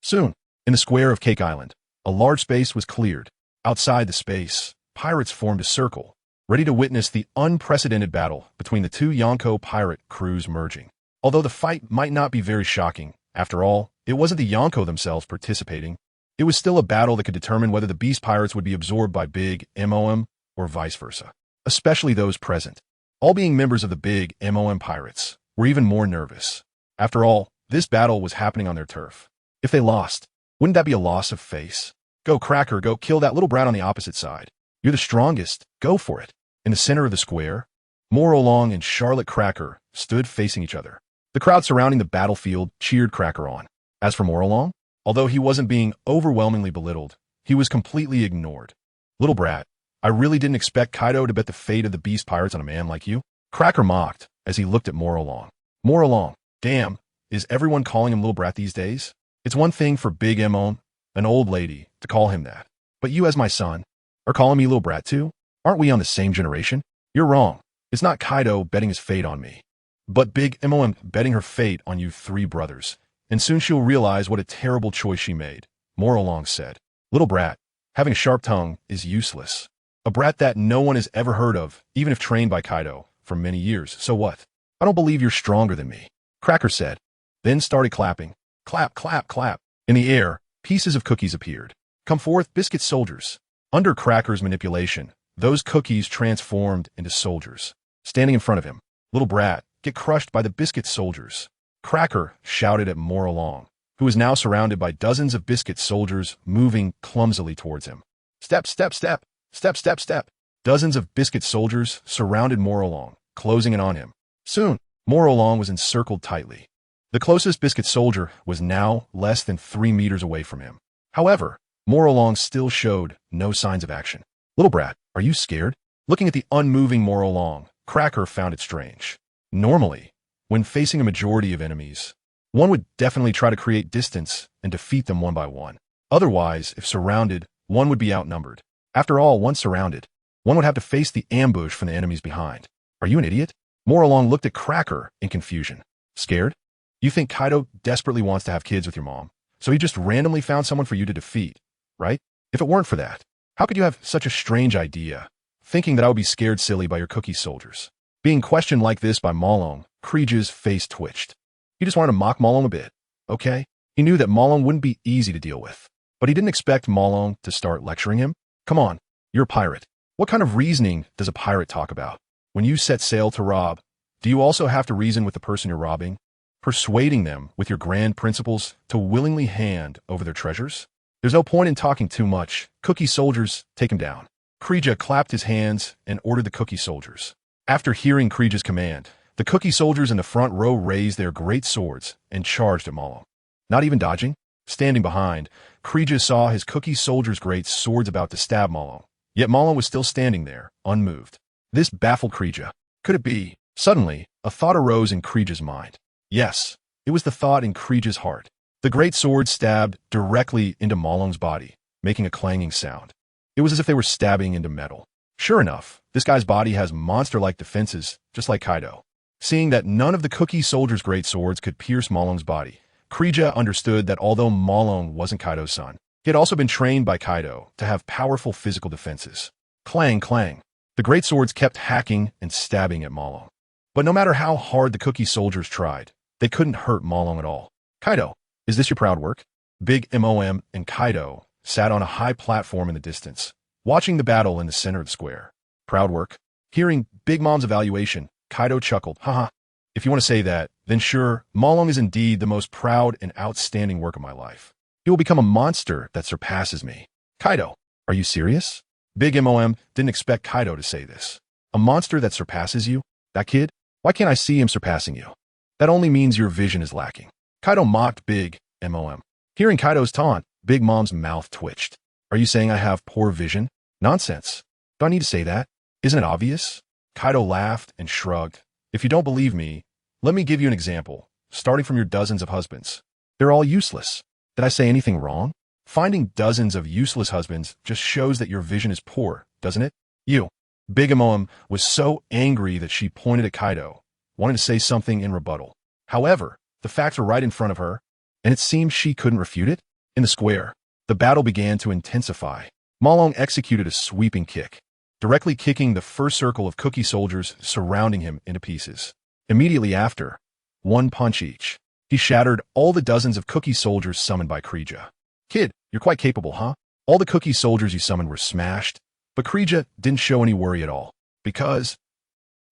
Soon, in the square of Cake Island, a large space was cleared. Outside the space, pirates formed a circle, ready to witness the unprecedented battle between the 2 Yonko pirate crews merging. Although the fight might not be very shocking, after all, it wasn't the Yonko themselves participating. It was still a battle that could determine whether the Beast Pirates would be absorbed by Big Mom or vice versa, especially those present. All being members of the Big Mom Pirates were even more nervous. After all, this battle was happening on their turf. If they lost, wouldn't that be a loss of face? Go, Cracker, go kill that little brat on the opposite side. You're the strongest. Go for it. In the center of the square, Moralong and Charlotte Cracker stood facing each other. The crowd surrounding the battlefield cheered Cracker on. As for Moralong, although he wasn't being overwhelmingly belittled, he was completely ignored. Little brat, I really didn't expect Kaido to bet the fate of the Beast Pirates on a man like you. Cracker mocked as he looked at Moralong. Moralong, damn, is everyone calling him little brat these days? It's one thing for Big Mom, an old lady, to call him that. But you as my son are calling me little brat too? Aren't we on the same generation? You're wrong. It's not Kaido betting his fate on me, but Big Mom betting her fate on you 3 brothers. And soon she'll realize what a terrible choice she made. Moralong said, little brat, having a sharp tongue is useless. A brat that no one has ever heard of, even if trained by Kaido for many years. So what? I don't believe you're stronger than me. Cracker said, then started clapping. Clap, clap, clap. In the air, pieces of cookies appeared. Come forth, biscuit soldiers. Under Cracker's manipulation, those cookies transformed into soldiers. Standing in front of him, little brat, get crushed by the biscuit soldiers. Cracker shouted at Moralong, who was now surrounded by dozens of biscuit soldiers moving clumsily towards him. Step, step, step, step, step, step. Dozens of biscuit soldiers surrounded Moralong, closing in on him. Soon, Moralong was encircled tightly. The closest biscuit soldier was now less than 3 meters away from him. However, Moralong still showed no signs of action. Little brat, are you scared? Looking at the unmoving Moralong, Cracker found it strange. Normally, when facing a majority of enemies, one would definitely try to create distance and defeat them one by one. Otherwise, if surrounded, one would be outnumbered. After all, once surrounded, one would have to face the ambush from the enemies behind. Are you an idiot? Moralong looked at Cracker in confusion. Scared? You think Kaido desperately wants to have kids with your mom, so he just randomly found someone for you to defeat, right? If it weren't for that, how could you have such a strange idea, thinking that I would be scared silly by your cookie soldiers? Being questioned like this by Malong, Kreeja's face twitched. He just wanted to mock Malong a bit, okay? He knew that Malong wouldn't be easy to deal with, but he didn't expect Malong to start lecturing him. Come on, you're a pirate. What kind of reasoning does a pirate talk about? When you set sail to rob, do you also have to reason with the person you're robbing, persuading them with your grand principles to willingly hand over their treasures? There's no point in talking too much. Cookie soldiers, take him down. Kreeja clapped his hands and ordered the cookie soldiers. After hearing Kreeja's command, the cookie soldiers in the front row raised their great swords and charged at Malong. Not even dodging? Standing behind, Kreeja saw his cookie soldiers' great swords about to stab Malong. Yet Malong was still standing there, unmoved. This baffled Kreeja. Could it be? Suddenly, a thought arose in Kreeja's mind. Yes, it was the thought in Kreeja's heart. The great sword stabbed directly into Malong's body, making a clanging sound. It was as if they were stabbing into metal. Sure enough, this guy's body has monster-like defenses, just like Kaido. Seeing that none of the cookie soldiers' great swords could pierce Malong's body, Kreeja understood that although Malong wasn't Kaido's son, he had also been trained by Kaido to have powerful physical defenses. Clang, clang. The great swords kept hacking and stabbing at Malong. But no matter how hard the cookie soldiers tried, they couldn't hurt Malong at all. Kaido, is this your proud work? Big Mom and Kaido sat on a high platform in the distance, watching the battle in the center of the square. Proud work? Hearing Big Mom's evaluation, Kaido chuckled. Haha. If you want to say that, then sure, Malong is indeed the most proud and outstanding work of my life. He will become a monster that surpasses me. Kaido, are you serious? Big Mom didn't expect Kaido to say this. A monster that surpasses you? That kid? Why can't I see him surpassing you? That only means your vision is lacking. Kaido mocked Big Mom. Hearing Kaido's taunt, Big Mom's mouth twitched. Are you saying I have poor vision? Nonsense. Do I need to say that? Isn't it obvious? Kaido laughed and shrugged. If you don't believe me, Let me give you an example, starting from your dozens of husbands. They're all useless. Did I say anything wrong? Finding dozens of useless husbands just shows that your vision is poor, doesn't it? You. Big Mom was so angry that she pointed at Kaido, wanting to say something in rebuttal. However, the facts were right in front of her, and it seemed she couldn't refute it. In the square, the battle began to intensify. Malong executed a sweeping kick, directly kicking the first circle of cookie soldiers surrounding him into pieces. Immediately after, one punch each, he shattered all the dozens of cookie soldiers summoned by Krija. Kid, you're quite capable, huh? All the cookie soldiers you summoned were smashed, but Krija didn't show any worry at all, because...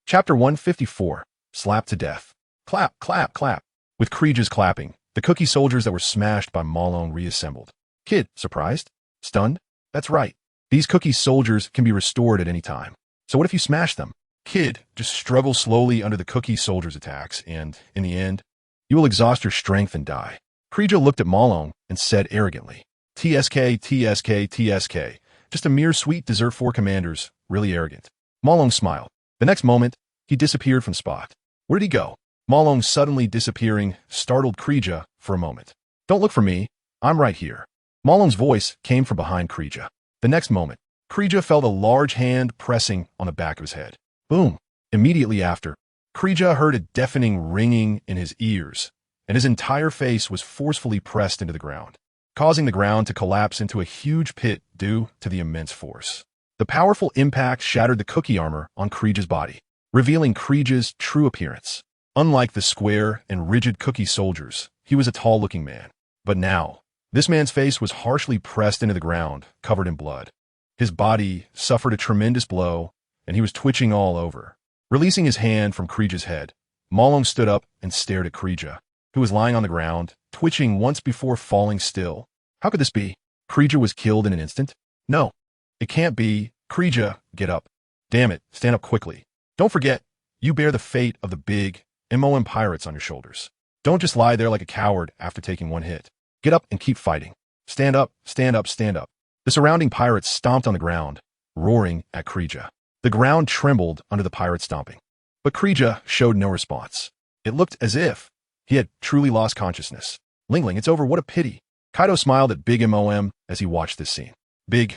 Chapter 154, Slapped to Death. Clap, clap, clap. With Krija's clapping, the cookie soldiers that were smashed by Malong reassembled. Kid, surprised? Stunned? That's right. These cookie soldiers can be restored at any time. So what if you smash them? Kid, just struggle slowly under the cookie soldiers' attacks, and, in the end, you will exhaust your strength and die. Krija looked at Malong and said arrogantly, TSK, TSK, TSK. Just a mere sweet dessert for commanders, really arrogant. Malong smiled. The next moment, he disappeared from spot. Where did he go? Malong suddenly disappearing startled Krija for a moment. Don't look for me. I'm right here. Malong's voice came from behind Krija. The next moment, Krija felt a large hand pressing on the back of his head. Boom. Immediately after, Krija heard a deafening ringing in his ears, and his entire face was forcefully pressed into the ground, causing the ground to collapse into a huge pit due to the immense force. The powerful impact shattered the cookie armor on Krija's body, revealing Krija's true appearance. Unlike the square and rigid cookie soldiers, he was a tall-looking man. But now, this man's face was harshly pressed into the ground, covered in blood. His body suffered a tremendous blow, and he was twitching all over. Releasing his hand from Krija's head, Malong stood up and stared at Krija, who was lying on the ground, twitching once before falling still. How could this be? Krija was killed in an instant? No, it can't be. Krija, get up. Damn it, stand up quickly. Don't forget, you bear the fate of the big MOM pirates on your shoulders. Don't just lie there like a coward after taking one hit. Get up and keep fighting. Stand up, stand up, stand up. The surrounding pirates stomped on the ground, roaring at Krija. The ground trembled under the pirates' stomping. But Krija showed no response. It looked as if he had truly lost consciousness. Lingling, it's over, what a pity. Kaido smiled at Big Mom as he watched this scene. Big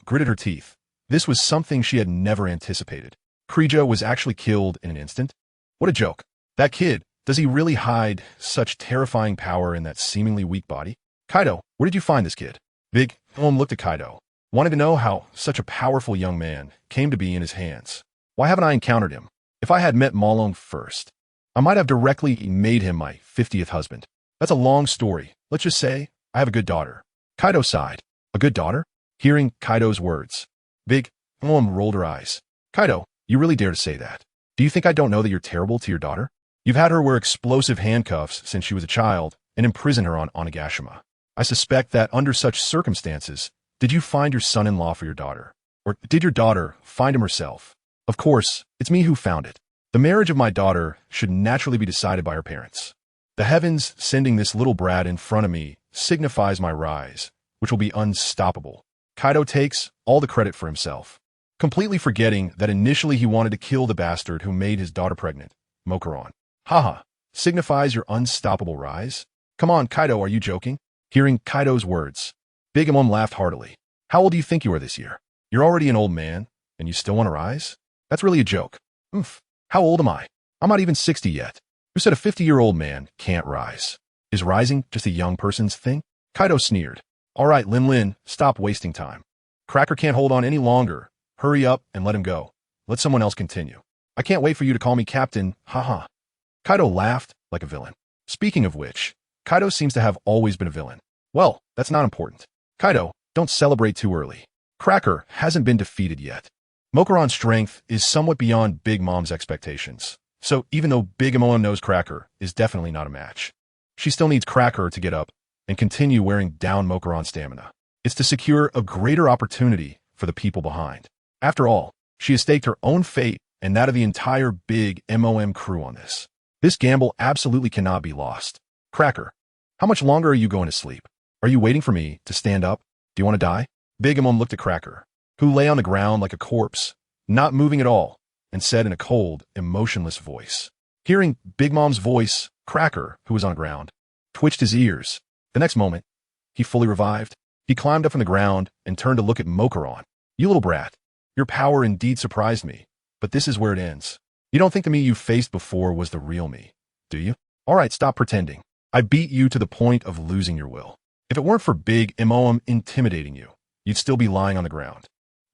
gritted her teeth. This was something she had never anticipated. Krija was actually killed in an instant. What a joke. That kid, does he really hide such terrifying power in that seemingly weak body? Kaido, where did you find this kid? Big Mom looked at Kaido, wanting to know how such a powerful young man came to be in his hands. Why haven't I encountered him? If I had met Malong first, I might have directly made him my 50th husband. That's a long story. Let's just say I have a good daughter. Kaido sighed. A good daughter? Hearing Kaido's words, Big Mom rolled her eyes. Kaido, you really dare to say that? Do you think I don't know that you're terrible to your daughter? You've had her wear explosive handcuffs since she was a child and imprison her on Onigashima. I suspect that under such circumstances, did you find your son-in-law for your daughter? Or did your daughter find him herself? Of course, it's me who found it. The marriage of my daughter should naturally be decided by her parents. The heavens sending this little brat in front of me signifies my rise, which will be unstoppable. Kaido takes all the credit for himself, completely forgetting that initially he wanted to kill the bastard who made his daughter pregnant, Mokuron. Haha, signifies your unstoppable rise? Come on, Kaido, are you joking? Hearing Kaido's words, Big Mom laughed heartily. How old do you think you are this year? You're already an old man, and you still want to rise? That's really a joke. Oof, how old am I? I'm not even 60 yet. Who said a 50-year-old man can't rise? Is rising just a young person's thing? Kaido sneered. All right, Lin, stop wasting time. Cracker can't hold on any longer. Hurry up and let him go. Let someone else continue. I can't wait for you to call me Captain, haha. Kaido laughed like a villain. Speaking of which, Kaido seems to have always been a villain. Well, that's not important. Kaido, don't celebrate too early. Cracker hasn't been defeated yet. Mokuron's strength is somewhat beyond Big Mom's expectations. So even though Big Mom knows Cracker is definitely not a match, she still needs Cracker to get up and continue wearing down Mokuron's stamina. It's to secure a greater opportunity for the people behind. After all, she has staked her own fate and that of the entire Big Mom crew on this. This gamble absolutely cannot be lost. Cracker, how much longer are you going to sleep? Are you waiting for me to stand up? Do you want to die? Big Mom looked at Cracker, who lay on the ground like a corpse, not moving at all, and said in a cold, emotionless voice, Hearing Big Mom's voice, Cracker, who was on the ground, twitched his ears. The next moment, he fully revived. He climbed up from the ground and turned to look at Mokuron. You little brat, your power indeed surprised me, but this is where it ends. You don't think the me you faced before was the real me, do you? All right, stop pretending. I beat you to the point of losing your will. If it weren't for Big Mom intimidating you, you'd still be lying on the ground.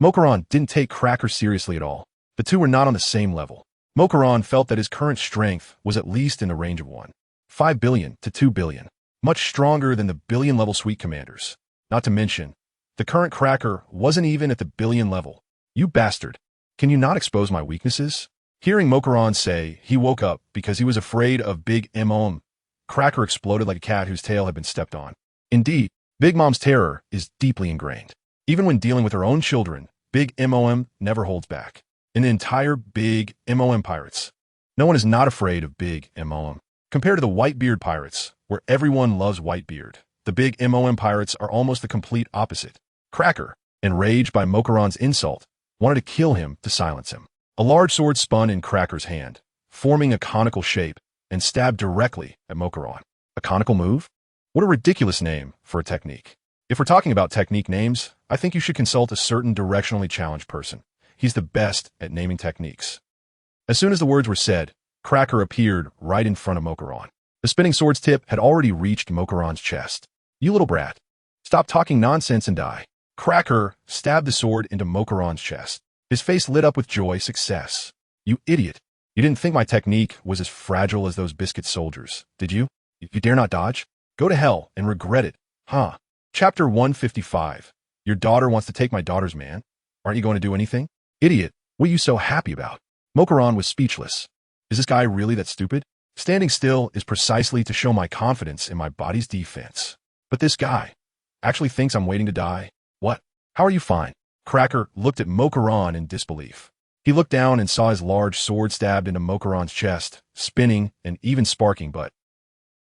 Mokuron didn't take Cracker seriously at all. The two were not on the same level. Mokuron felt that his current strength was at least in the range of 1.5 billion to 2 billion, much stronger than the billion-level Sweet Commanders. Not to mention, the current Cracker wasn't even at the billion level. You bastard. Can you not expose my weaknesses? Hearing Mokuron say he woke up because he was afraid of Big Mom, Cracker exploded like a cat whose tail had been stepped on. Indeed, Big Mom's terror is deeply ingrained. Even when dealing with her own children, Big Mom never holds back. In the entire Big Mom pirates, no one is not afraid of Big Mom. Compared to the Whitebeard pirates, where everyone loves Whitebeard, the Big Mom pirates are almost the complete opposite. Cracker, enraged by Mokuron's insult, wanted to kill him to silence him. A large sword spun in Cracker's hand, forming a conical shape, and stabbed directly at Mokuron. A conical move? What a ridiculous name for a technique. If we're talking about technique names, I think you should consult a certain directionally challenged person. He's the best at naming techniques. As soon as the words were said, Cracker appeared right in front of Mokuron. The spinning sword's tip had already reached Mokuron's chest. You little brat. Stop talking nonsense and die. Cracker stabbed the sword into Mokuron's chest. His face lit up with joy. Success. You idiot. You didn't think my technique was as fragile as those biscuit soldiers, did you? You dare not dodge? Go to hell and regret it, huh? Chapter 155. Your daughter wants to take my daughter's man. Aren't you going to do anything? Idiot, what are you so happy about? Mokuron was speechless. Is this guy really that stupid? Standing still is precisely to show my confidence in my body's defense. But this guy actually thinks I'm waiting to die? What? How are you fine? Cracker looked at Mokuron in disbelief. He looked down and saw his large sword stabbed into Mokuron's chest, spinning and even sparking, but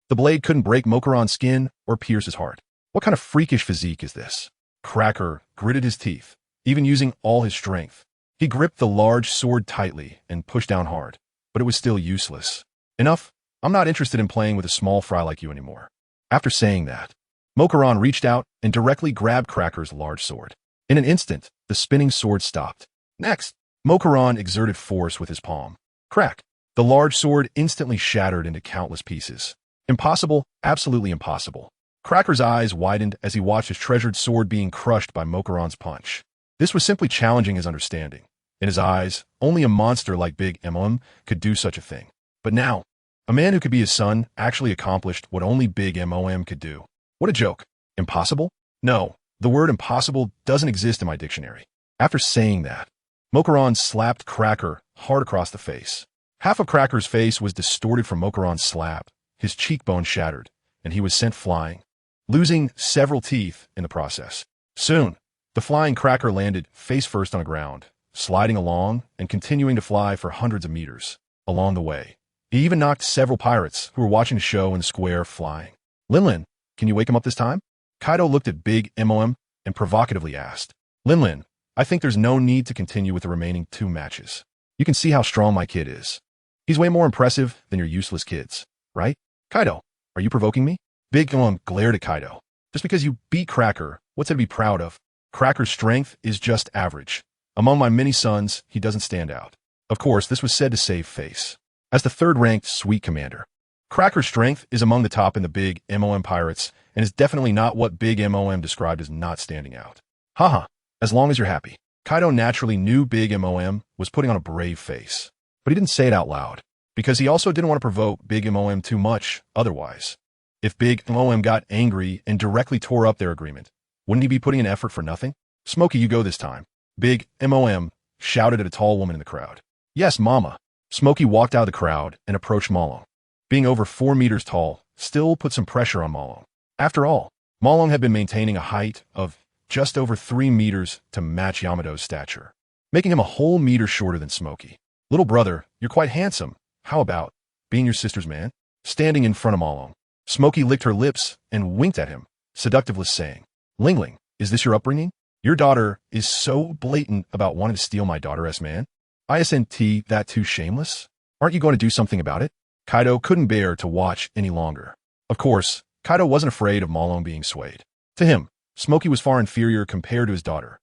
the blade couldn't break Mokuron's skin or pierce his heart. What kind of freakish physique is this? Cracker gritted his teeth, even using all his strength. He gripped the large sword tightly and pushed down hard, but it was still useless. Enough. I'm not interested in playing with a small fry like you anymore. After saying that, Mokuron reached out and directly grabbed Cracker's large sword. In an instant, the spinning sword stopped. Next, Mokuron exerted force with his palm. Crack! The large sword instantly shattered into countless pieces. Impossible, absolutely impossible. Cracker's eyes widened as he watched his treasured sword being crushed by Mokuron's punch. This was simply challenging his understanding. In his eyes, only a monster like Big Mom could do such a thing. But now, a man who could be his son actually accomplished what only Big Mom could do. What a joke. Impossible? No, the word impossible doesn't exist in my dictionary. After saying that, Mokuron slapped Cracker hard across the face. Half of Cracker's face was distorted from Mokuron's slap, his cheekbone shattered, and he was sent flying, losing several teeth in the process. Soon, the flying Cracker landed face first on the ground, sliding along and continuing to fly for hundreds of meters. Along the way, he even knocked several pirates who were watching the show in the square flying. Lin, can you wake him up this time? Kaido looked at Big Mom and provocatively asked. Lin, I think there's no need to continue with the remaining 2 matches. You can see how strong my kid is. He's way more impressive than your useless kids, right? Kaido, are you provoking me? Big Mom glared at Kaido. Just because you beat Cracker, what's it to be proud of? Cracker's strength is just average. Among my many sons, he doesn't stand out. Of course, this was said to save face. As the third-ranked Sweet Commander, Cracker's strength is among the top in the Big Mom pirates and is definitely not what Big Mom described as not standing out. Haha, as long as you're happy. Kaido naturally knew Big Mom was putting on a brave face, but he didn't say it out loud, because he also didn't want to provoke Big Mom too much otherwise. If Big Mom got angry and directly tore up their agreement, wouldn't he be putting an effort for nothing? Smokey, you go this time. Big Mom shouted at a tall woman in the crowd. Yes, Mama. Smokey walked out of the crowd and approached Malong. Being over 4 meters tall still put some pressure on Malong. After all, Malong had been maintaining a height of just over 3 meters to match Yamato's stature, making him a whole meter shorter than Smokey. Little brother, you're quite handsome. How about being your sister's man? Standing in front of Malong, Smokey licked her lips and winked at him, seductively saying, Lingling, is this your upbringing? Your daughter is so blatant about wanting to steal my daughter-s man? Isn't that too shameless? Aren't you going to do something about it? Kaido couldn't bear to watch any longer. Of course, Kaido wasn't afraid of Malone being swayed. To him, Smokey was far inferior compared to his daughter.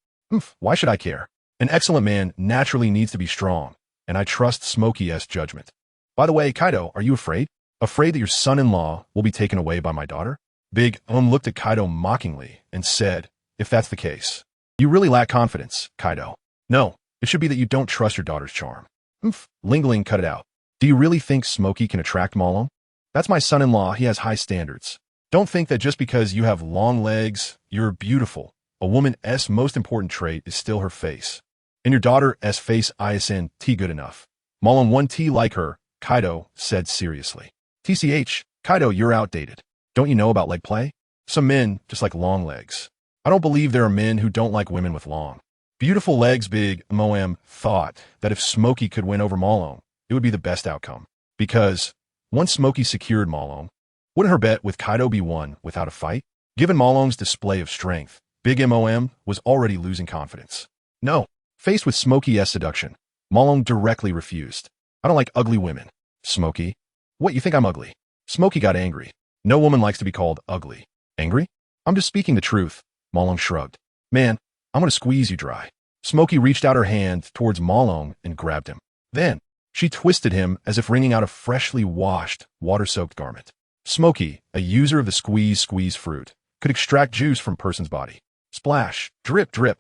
Why should I care? An excellent man naturally needs to be strong, and I trust Smokey's judgment. By the way, Kaido, are you afraid? Afraid that your son-in-law will be taken away by my daughter? Big looked at Kaido mockingly and said, if that's the case, you really lack confidence, Kaido. No, it should be that you don't trust your daughter's charm. Ling cut it out. Do you really think Smokey can attract Malone? That's my son-in-law, he has high standards. Don't think that just because you have long legs, you're beautiful. A woman's most important trait is still her face. And your daughter's face isn't good enough. Malone 1T like her, Kaido said seriously. TCH, Kaido, you're outdated. Don't you know about leg play? Some men just like long legs. I don't believe there are men who don't like women with long, beautiful legs. Big Moam thought that if Smokey could win over Malone, it would be the best outcome. Because once Smokey secured Malone, wouldn't her bet with Kaido be won without a fight? Given Malone's display of strength, Big Mom was already losing confidence. No. Faced with Smokey's seduction, Malone directly refused. I don't like ugly women. Smokey? What, you think I'm ugly? Smokey got angry. No woman likes to be called ugly. Angry? I'm just speaking the truth. Malone shrugged. Man, I'm gonna squeeze you dry. Smokey reached out her hand towards Malone and grabbed him. Then, she twisted him as if wringing out a freshly washed, water-soaked garment. Smokey, a user of the squeeze fruit, could extract juice from a person's body. Splash, drip, drip.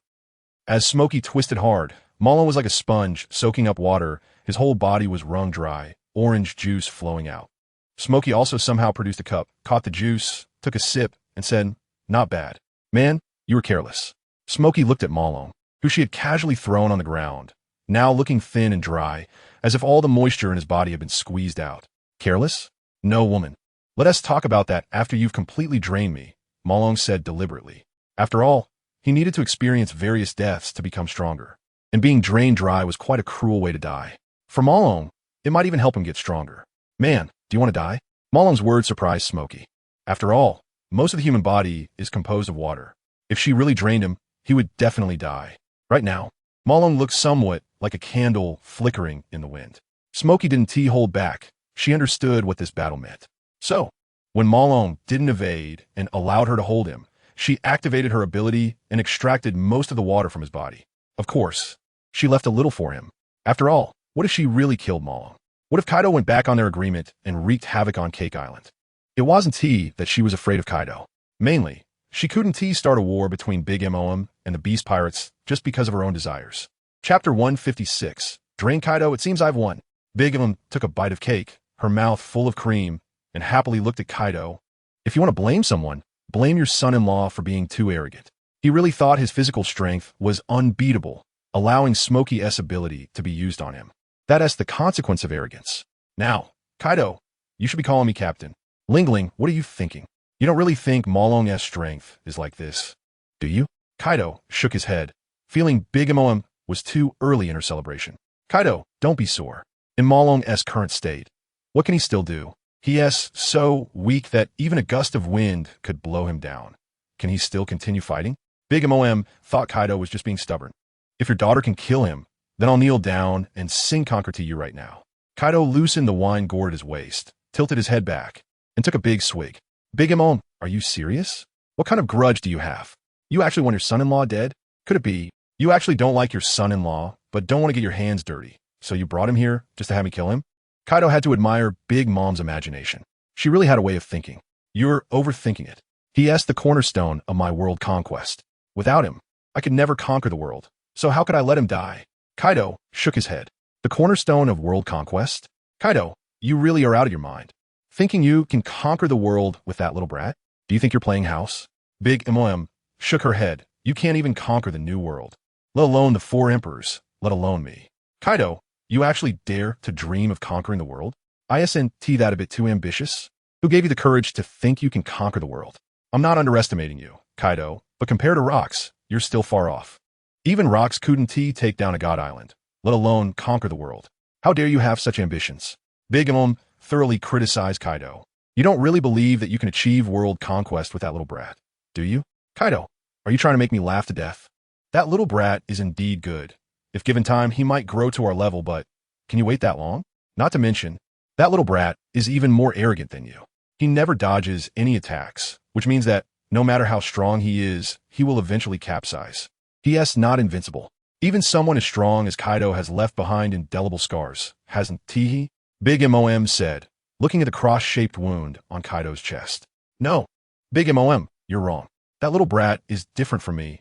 As Smokey twisted hard, Malone was like a sponge soaking up water. His whole body was wrung dry, orange juice flowing out. Smokey also somehow produced a cup, caught the juice, took a sip, and said, not bad. Man, you were careless. Smokey looked at Malone, who she had casually thrown on the ground, now looking thin and dry, as if all the moisture in his body had been squeezed out. Careless? No, woman. Let us talk about that after you've completely drained me, Malone said deliberately. After all, he needed to experience various deaths to become stronger, and being drained dry was quite a cruel way to die. For Malone, it might even help him get stronger. Man, do you want to die? Malone's words surprised Smokey. After all, most of the human body is composed of water. If she really drained him, he would definitely die. Right now, Malone looked somewhat like a candle flickering in the wind. Smokey didn't hold back. She understood what this battle meant. So, when Malone didn't evade and allowed her to hold him, she activated her ability and extracted most of the water from his body. Of course, she left a little for him. After all, what if she really killed Malone? What if Kaido went back on their agreement and wreaked havoc on Cake Island? It wasn't that she was afraid of Kaido. Mainly, she couldn't start a war between Big Mom and the Beast Pirates just because of her own desires. Chapter 156. Drain Kaido, it seems I've won. Big Mom took a bite of cake, her mouth full of cream, and happily looked at Kaido. If you want to blame someone, blame your son-in-law for being too arrogant. He really thought his physical strength was unbeatable, allowing Smokey's ability to be used on him. That's the consequence of arrogance. Now, Kaido, you should be calling me Captain. Ling, what are you thinking? You don't really think Malone's strength is like this, do you? Kaido shook his head, feeling Big Mom was too early in her celebration. Kaido, don't be sore. In Malone's current state, what can he still do? He is so weak that even a gust of wind could blow him down. Can he still continue fighting? Big Mom thought Kaido was just being stubborn. If your daughter can kill him, then I'll kneel down and sing conquer to you right now. Kaido loosened the wine gourd at his waist, tilted his head back, and took a big swig. Big Mom, are you serious? What kind of grudge do you have? You actually want your son-in-law dead? Could it be you actually don't like your son-in-law, but don't want to get your hands dirty, so you brought him here just to have me kill him? Kaido had to admire Big Mom's imagination. She really had a way of thinking. You're overthinking it. He is the cornerstone of my world conquest. Without him, I could never conquer the world. So how could I let him die? Kaido shook his head. The cornerstone of world conquest? Kaido, you really are out of your mind. Thinking you can conquer the world with that little brat? Do you think you're playing house? Big Mom shook her head. You can't even conquer the new world, let alone the 4 emperors, let alone me. Kaido, you actually dare to dream of conquering the world? Isn't that a bit too ambitious? Who gave you the courage to think you can conquer the world? I'm not underestimating you, Kaido, but compared to rocks, you're still far off. Even rocks couldn't take down a god island, let alone conquer the world. How dare you have such ambitions? Big Mom thoroughly criticized Kaido. You don't really believe that you can achieve world conquest with that little brat, do you? Kaido, are you trying to make me laugh to death? That little brat is indeed good. If given time, he might grow to our level, but can you wait that long? Not to mention, that little brat is even more arrogant than you. He never dodges any attacks, which means that no matter how strong he is, he will eventually capsize. He is not invincible. Even someone as strong as Kaido has left behind indelible scars, hasn't he? Big Mom said, looking at the cross-shaped wound on Kaido's chest. No, Big Mom, you're wrong. That little brat is different from me.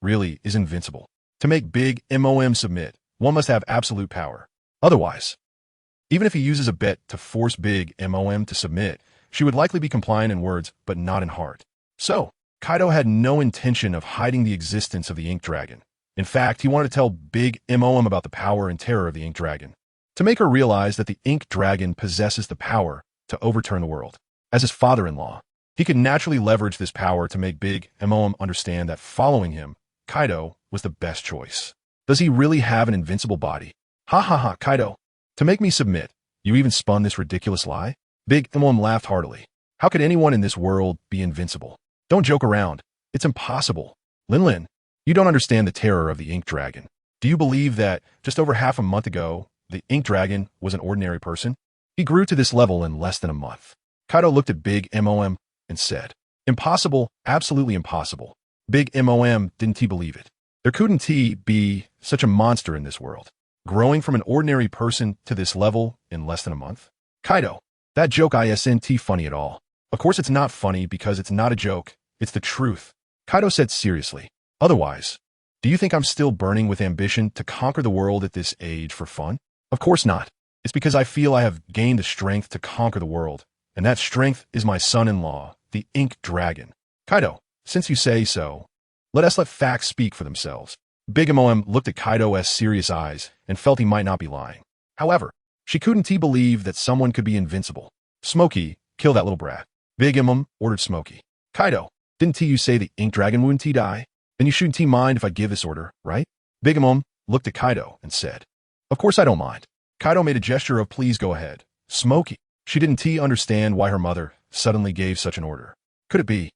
Really is invincible. To make Big Mom submit, one must have absolute power. Otherwise, even if he uses a bet to force Big Mom to submit, she would likely be compliant in words, but not in heart. So, Kaido had no intention of hiding the existence of the Ink Dragon. In fact, he wanted to tell Big Mom about the power and terror of the Ink Dragon, to make her realize that the Ink Dragon possesses the power to overturn the world. As his father-in-law, he could naturally leverage this power to make Big Mom understand that following him, Kaido was the best choice. Does he really have an invincible body? Ha ha ha, Kaido. To make me submit, you even spun this ridiculous lie? Big Mom laughed heartily. How could anyone in this world be invincible? Don't joke around. It's impossible. Lin, you don't understand the terror of the Ink Dragon. Do you believe that just over half a month ago, the Ink Dragon was an ordinary person? He grew to this level in less than a month. Kaido looked at Big Mom and said, impossible, absolutely impossible. Big Mom didn't he believe it. There couldn't he be such a monster in this world, growing from an ordinary person to this level in less than a month? Kaido, that joke isn't funny at all. Of course it's not funny because it's not a joke, it's the truth. Kaido said seriously. Otherwise, do you think I'm still burning with ambition to conquer the world at this age for fun? Of course not. It's because I feel I have gained the strength to conquer the world, and that strength is my son-in-law, the Ink Dragon. Kaido, since you say so, let facts speak for themselves. Big Mom looked at Kaido's serious eyes and felt he might not be lying. However, she couldn't believe that someone could be invincible. Smokey, kill that little brat. Big Mom ordered Smokey. Kaido, didn't you say the Ink Dragon wouldn't die? Then you shouldn't mind if I give this order, right? Big Mom looked at Kaido and said, of course I don't mind. Kaido made a gesture of please go ahead. Smokey, she didn't understand why her mother suddenly gave such an order. Could it be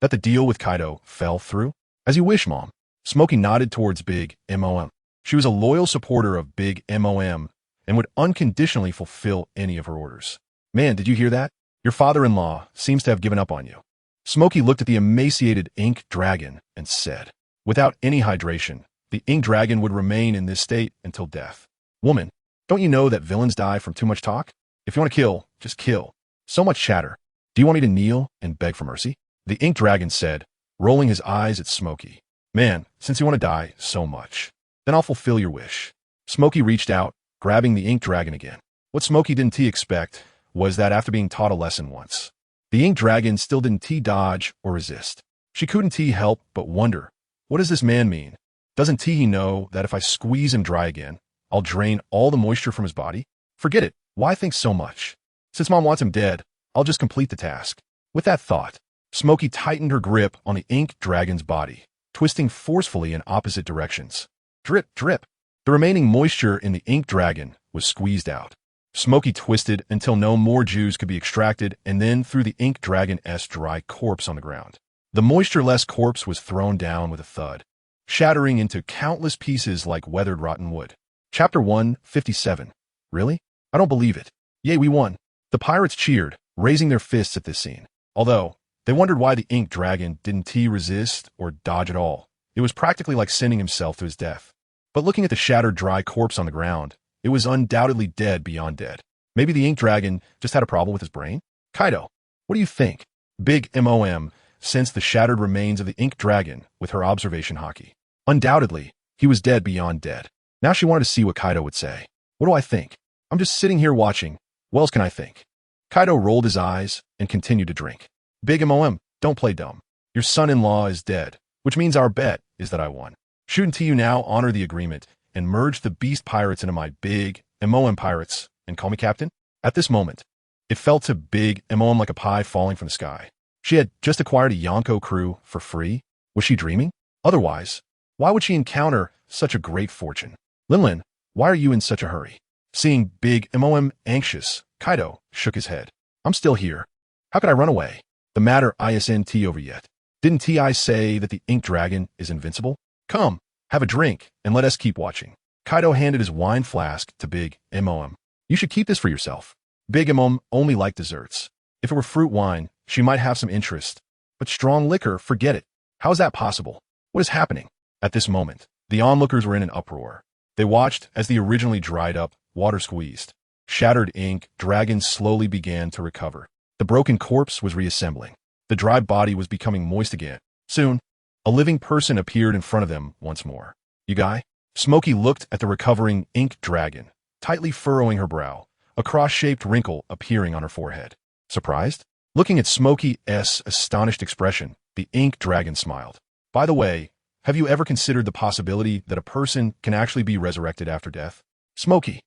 that the deal with Kaido fell through? As you wish, Mom. Smokey nodded towards Big Mom. She was a loyal supporter of Big Mom and would unconditionally fulfill any of her orders. Man, did you hear that? Your father-in-law seems to have given up on you. Smokey looked at the emaciated Ink Dragon and said, without any hydration, the Ink Dragon would remain in this state until death. Woman, don't you know that villains die from too much talk? If you want to kill, just kill. So much chatter. Do you want me to kneel and beg for mercy? The Ink Dragon said, rolling his eyes at Smokey. Man, since you want to die so much, then I'll fulfill your wish. Smokey reached out, grabbing the Ink Dragon again. What Smokey didn't expect was that after being taught a lesson once, the Ink Dragon still didn't dodge or resist. She couldn't help but wonder, what does this man mean? Doesn't he know that if I squeeze him dry again, I'll drain all the moisture from his body? Forget it. Why think so much? Since Mom wants him dead, I'll just complete the task. With that thought, Smokey tightened her grip on the Ink Dragon's body, twisting forcefully in opposite directions. Drip, drip. The remaining moisture in the Ink Dragon was squeezed out. Smokey twisted until no more juice could be extracted and then threw the Ink Dragon's dry corpse on the ground. The moisture-less corpse was thrown down with a thud, shattering into countless pieces like weathered rotten wood. Chapter 157. Really? I don't believe it. Yay, we won. The pirates cheered, raising their fists at this scene. Although, they wondered why the Ink Dragon didn't resist or dodge at all. It was practically like sending himself to his death. But looking at the shattered dry corpse on the ground, it was undoubtedly dead beyond dead. Maybe the Ink Dragon just had a problem with his brain? Kaido, what do you think? Big Mom sensed the shattered remains of the Ink Dragon with her observation haki. Undoubtedly, he was dead beyond dead. Now she wanted to see what Kaido would say. What do I think? I'm just sitting here watching. What else can I think? Kaido rolled his eyes and continued to drink. Big Mom, don't play dumb. Your son-in-law is dead, which means our bet is that I won. Shouldn't you now honor the agreement and merge the beast pirates into my Big Mom pirates and call me captain? At this moment, it felt to Big Mom like a pie falling from the sky. She had just acquired a Yonko crew for free. Was she dreaming? Otherwise, why would she encounter such a great fortune? Lin, why are you in such a hurry? Seeing Big Mom anxious, Kaido shook his head. I'm still here. How could I run away? The matter isn't over yet. Didn't I say that the Ink Dragon is invincible? Come, have a drink, and let us keep watching. Kaido handed his wine flask to Big Mom. You should keep this for yourself. Big Mom only liked desserts. If it were fruit wine, she might have some interest. But strong liquor, forget it. How is that possible? What is happening? At this moment, the onlookers were in an uproar. They watched as the originally dried up, water squeezed, shattered ink dragon slowly began to recover. The broken corpse was reassembling. The dry body was becoming moist again. Soon, a living person appeared in front of them once more. You guy? Smokey looked at the recovering ink dragon, tightly furrowing her brow, a cross-shaped wrinkle appearing on her forehead. Surprised? Looking at Smokey's astonished expression, the ink dragon smiled. By the way, have you ever considered the possibility that a person can actually be resurrected after death? Smokey.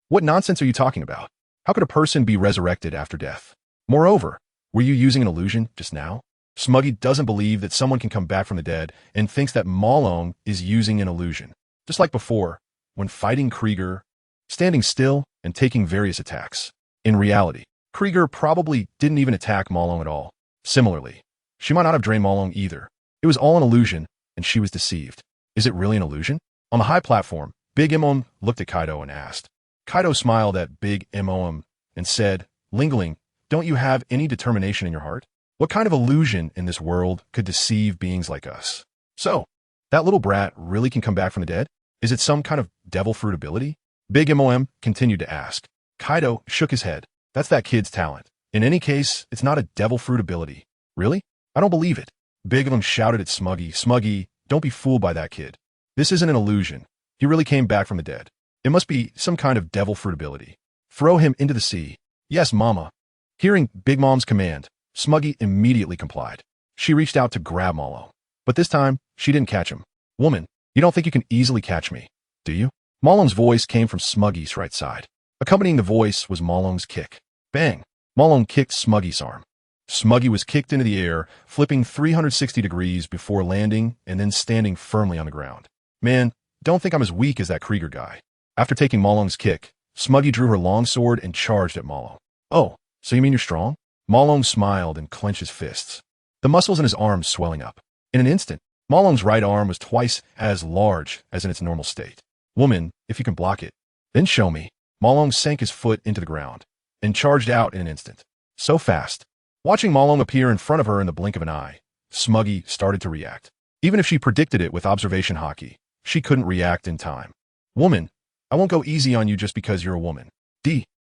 What nonsense are you talking about? How could a person be resurrected after death? Moreover, were you using an illusion just now? Smuggy doesn't believe that someone can come back from the dead and thinks that Malong is using an illusion. Just like before, when fighting Krieger, standing still and taking various attacks. In reality, Krieger probably didn't even attack Malong at all. Similarly, she might not have drained Malong either. It was all an illusion, and she was deceived. Is it really an illusion? On the high platform, Big Mom looked at Kaido and asked. Kaido smiled at Big Mom and said, Lingling, don't you have any determination in your heart? What kind of illusion in this world could deceive beings like us? So, that little brat really can come back from the dead? Is it some kind of devil fruit ability? Big Mom continued to ask. Kaido shook his head. That's that kid's talent. In any case, it's not a devil fruit ability. Really? I don't believe it. Big Mom shouted at Smuggy. Smuggy, don't be fooled by that kid. This isn't an illusion. He really came back from the dead. It must be some kind of devil fruit ability. Throw him into the sea. Yes, Mama. Hearing Big Mom's command, Smuggy immediately complied. She reached out to grab Malong. But this time, she didn't catch him. Woman, you don't think you can easily catch me, do you? Malong's voice came from Smuggy's right side. Accompanying the voice was Malong's kick. Bang! Malong kicked Smuggy's arm. Smuggy was kicked into the air, flipping 360 degrees before landing and then standing firmly on the ground. Man, don't think I'm as weak as that Krieger guy. After taking Malong's kick, Smuggy drew her long sword and charged at Malong. Oh, so you mean you're strong? Malong smiled and clenched his fists, the muscles in his arms swelling up. In an instant, Malong's right arm was twice as large as in its normal state. Woman, if you can block it, then show me. Malong sank his foot into the ground and charged out in an instant. So fast. Watching Malong appear in front of her in the blink of an eye, Smuggy started to react. Even if she predicted it with observation hockey, she couldn't react in time. Woman, I won't go easy on you just because you're a woman.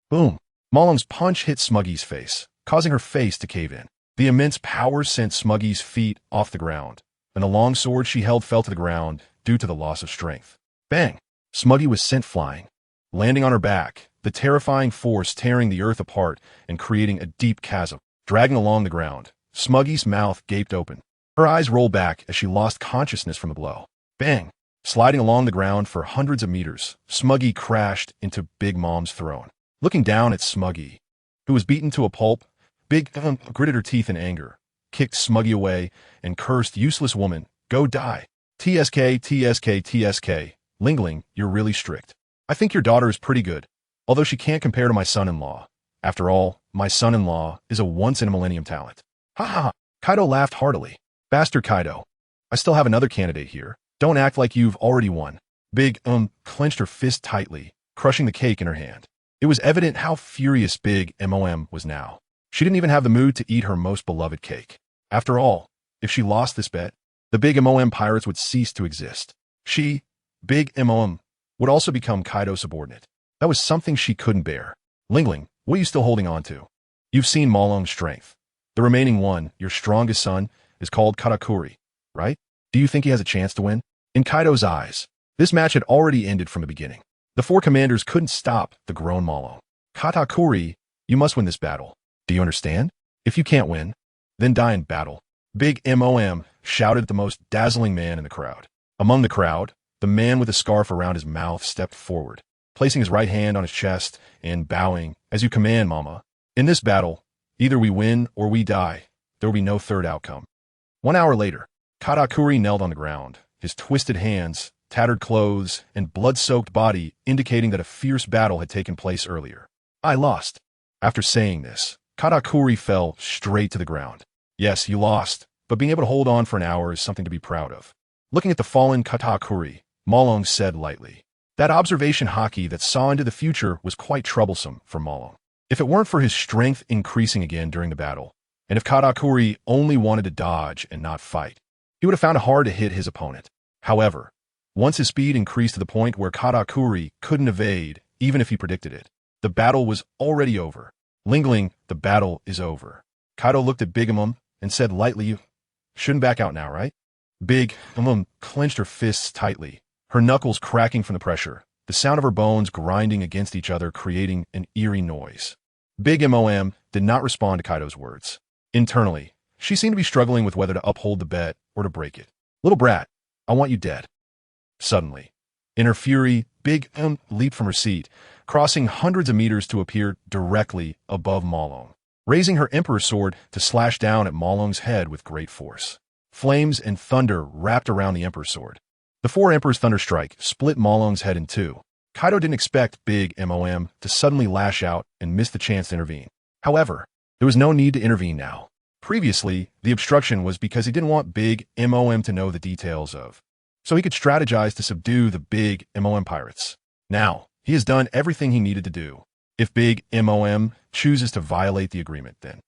Boom. Malong's punch hit Smuggy's face, causing her face to cave in. The immense power sent Smuggy's feet off the ground, and the long sword she held fell to the ground due to the loss of strength. Bang! Smuggy was sent flying, landing on her back, the terrifying force tearing the earth apart and creating a deep chasm. Dragging along the ground, Smuggy's mouth gaped open. Her eyes rolled back as she lost consciousness from the blow. Bang! Sliding along the ground for hundreds of meters, Smuggy crashed into Big Mom's throne. Looking down at Smuggy, who was beaten to a pulp, Big gritted her teeth in anger, kicked Smuggy away, and cursed, useless woman, go die. TSK, TSK, TSK. Lingling, you're really strict. I think your daughter is pretty good, although she can't compare to my son-in-law. After all, my son-in-law is a once-in-a-millennium talent. Ha ha ha. Kaido laughed heartily. Bastard Kaido. I still have another candidate here. Don't act like you've already won. Big clenched her fist tightly, crushing the cake in her hand. It was evident how furious Big Mom was now. She didn't even have the mood to eat her most beloved cake. After all, if she lost this bet, the Big Mom pirates would cease to exist. She, Big Mom, would also become Kaido's subordinate. That was something she couldn't bear. Lingling, what are you still holding on to? You've seen Malong's strength. The remaining one, your strongest son, is called Katakuri, right? Do you think he has a chance to win? In Kaido's eyes, this match had already ended from the beginning. The four commanders couldn't stop the grown Malong. Katakuri, you must win this battle. Do you understand? If you can't win, then die in battle. Big Mom shouted at the most dazzling man in the crowd. Among the crowd, the man with a scarf around his mouth stepped forward, placing his right hand on his chest and bowing, as you command, Mama. In this battle, either we win or we die. There will be no third outcome. 1 hour later, Katakuri knelt on the ground, his twisted hands, tattered clothes, and blood-soaked body indicating that a fierce battle had taken place earlier. I lost. After saying this, Katakuri fell straight to the ground. Yes, you lost, but being able to hold on for an hour is something to be proud of. Looking at the fallen Katakuri, Malong said lightly, That observation haki that saw into the future was quite troublesome for Malong. If it weren't for his strength increasing again during the battle, and if Katakuri only wanted to dodge and not fight, he would have found it hard to hit his opponent. However, once his speed increased to the point where Katakuri couldn't evade, even if he predicted it, the battle was already over. Lingling, the battle is over. Kaido looked at Big Mom and said lightly, "You shouldn't back out now, right?" Big Mom clenched her fists tightly, her knuckles cracking from the pressure, the sound of her bones grinding against each other creating an eerie noise. Big Mom did not respond to Kaido's words. Internally, she seemed to be struggling with whether to uphold the bet or to break it. "Little brat, I want you dead." Suddenly, in her fury, Big leaped from her seat, crossing hundreds of meters to appear directly above Malong, raising her Emperor's sword to slash down at Malong's head with great force. Flames and thunder wrapped around the Emperor's sword. The four Emperor's Thunder Strike split Malong's head in two. Kaido didn't expect Big Mom to suddenly lash out and miss the chance to intervene. However, there was no need to intervene now. Previously, the obstruction was because he didn't want Big Mom to know the details of, so he could strategize to subdue the Big Mom pirates. Now, he has done everything he needed to do. If Big Mom chooses to violate the agreement, then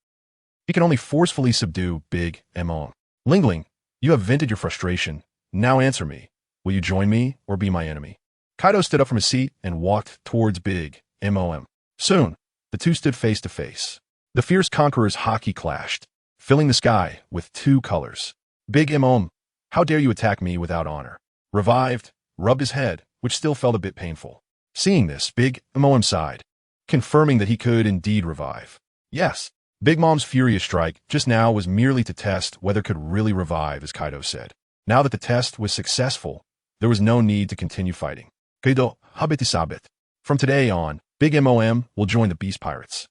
he can only forcefully subdue Big Mom. Lingling, you have vented your frustration. Now answer me. Will you join me or be my enemy? Kaido stood up from his seat and walked towards Big Mom. Soon, the two stood face to face. The fierce conquerors' haki clashed, filling the sky with two colors. Big Mom, how dare you attack me without honor? Revived, rubbed his head, which still felt a bit painful. Seeing this, Big Mom sighed, confirming that he could indeed revive. Yes, Big Mom's furious strike just now was merely to test whether it could really revive, as Kaido said. Now that the test was successful, there was no need to continue fighting. Kaido habeti sabet. From today on, Big Mom will join the Beast Pirates.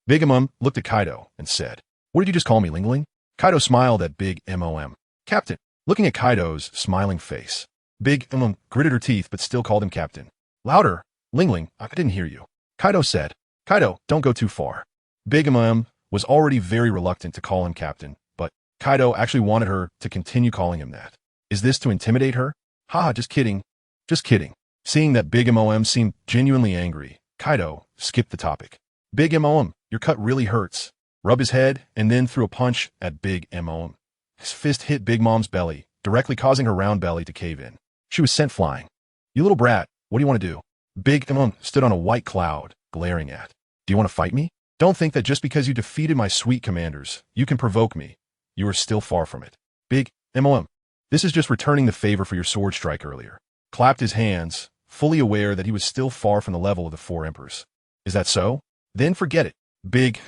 Big Mom looked at Kaido and said, "What did you just call me, Lingling?" Kaido smiled at Big Mom. "Captain." Looking at Kaido's smiling face, Big Mom gritted her teeth but still called him Captain. "Louder, Lingling, I didn't hear you." Kaido said, "Kaido, don't go too far." Big Mom was already very reluctant to call him Captain, but Kaido actually wanted her to continue calling him that. Is this to intimidate her? Haha, just kidding. Just kidding. Seeing that Big Mom seemed genuinely angry, Kaido skipped the topic. "Big Mom, your cut really hurts." Rub his head and then threw a punch at Big Mom. His fist hit Big Mom's belly, directly causing her round belly to cave in. She was sent flying. "You little brat, what do you want to do?" Big Mom stood on a white cloud, glaring at. "Do you want to fight me? Don't think that just because you defeated my sweet commanders, you can provoke me. You are still far from it." Big Mom, this is just returning the favor for your sword strike earlier. Clapped his hands, fully aware that he was still far from the level of the four emperors. "Is that so? Then forget it." Big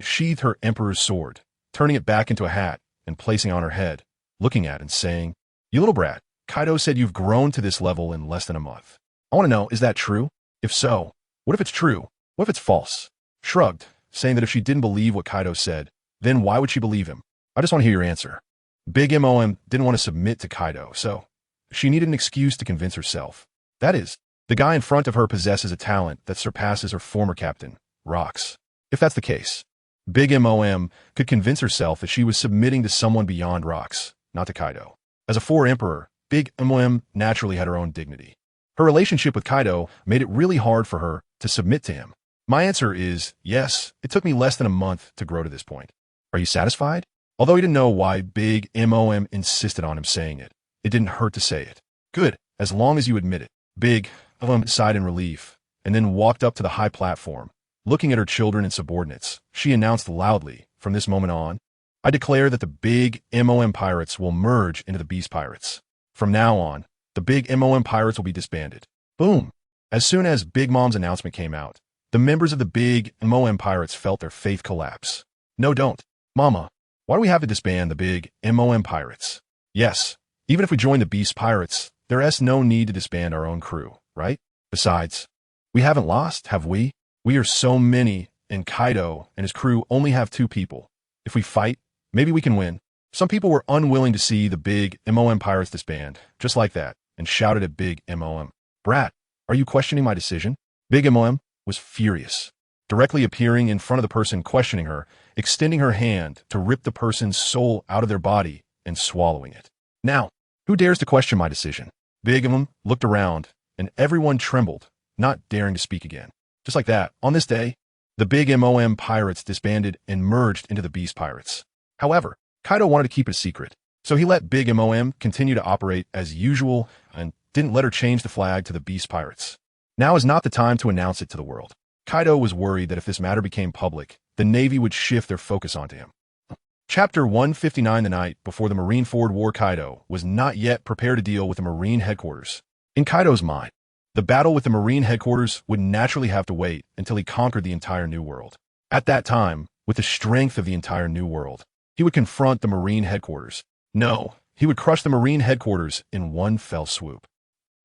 sheathed her emperor's sword, turning it back into a hat and placing it on her head, looking at and saying, "You little brat, Kaido said you've grown to this level in less than a month. I want to know, is that true? If so, what if it's true? What if it's false?" Shrugged, saying that if she didn't believe what Kaido said, then why would she believe him? "I just want to hear your answer." Big Mom didn't want to submit to Kaido, so she needed an excuse to convince herself. That is, the guy in front of her possesses a talent that surpasses her former captain, Rocks. If that's the case, Big Mom could convince herself that she was submitting to someone beyond Rocks, not to Kaido. As a four emperor, Big Mom naturally had her own dignity. Her relationship with Kaido made it really hard for her to submit to him. My answer is yes, it took me less than a month to grow to this point. Are you satisfied? Although he didn't know why Big Mom insisted on him saying it, it didn't hurt to say it. Good, as long as you admit it. Big Mom sighed in relief, and then walked up to the high platform. Looking at her children and subordinates, she announced loudly, "From this moment on, I declare that the Big Mom pirates will merge into the Beast Pirates. From now on, the Big Mom pirates will be disbanded." Boom! As soon as Big Mom's announcement came out, the members of the Big Mom pirates felt their faith collapse. "No, don't. Mama, why do we have to disband the Big Mom pirates? Yes, even if we join the Beast Pirates, there is no need to disband our own crew, right? Besides, we haven't lost, have we? We are so many, and Kaido and his crew only have 2 people. If we fight, maybe we can win." Some people were unwilling to see the Big Mom pirates disband, just like that, and shouted at Big Mom, "Brat, are you questioning my decision?" Big Mom was furious, directly appearing in front of the person questioning her, extending her hand to rip the person's soul out of their body and swallowing it. "Now, who dares to question my decision?" Big Mom looked around and everyone trembled, not daring to speak again. Just like that, on this day, the big MOM pirates disbanded and merged into the Beast Pirates. However, Kaido wanted to keep it a secret, so he let big MOM continue to operate as usual and didn't let her change the flag to the Beast Pirates. Now is not the time to announce it to the world. Kaido was worried that if this matter became public, the Navy would shift their focus onto him. Chapter 159. The night before the Marineford War, Kaido was not yet prepared to deal with the Marine headquarters. In Kaido's mind, the battle with the Marine headquarters would naturally have to wait until he conquered the entire New World. At that time, with the strength of the entire New World, he would confront the Marine headquarters. No, he would crush the Marine headquarters in one fell swoop.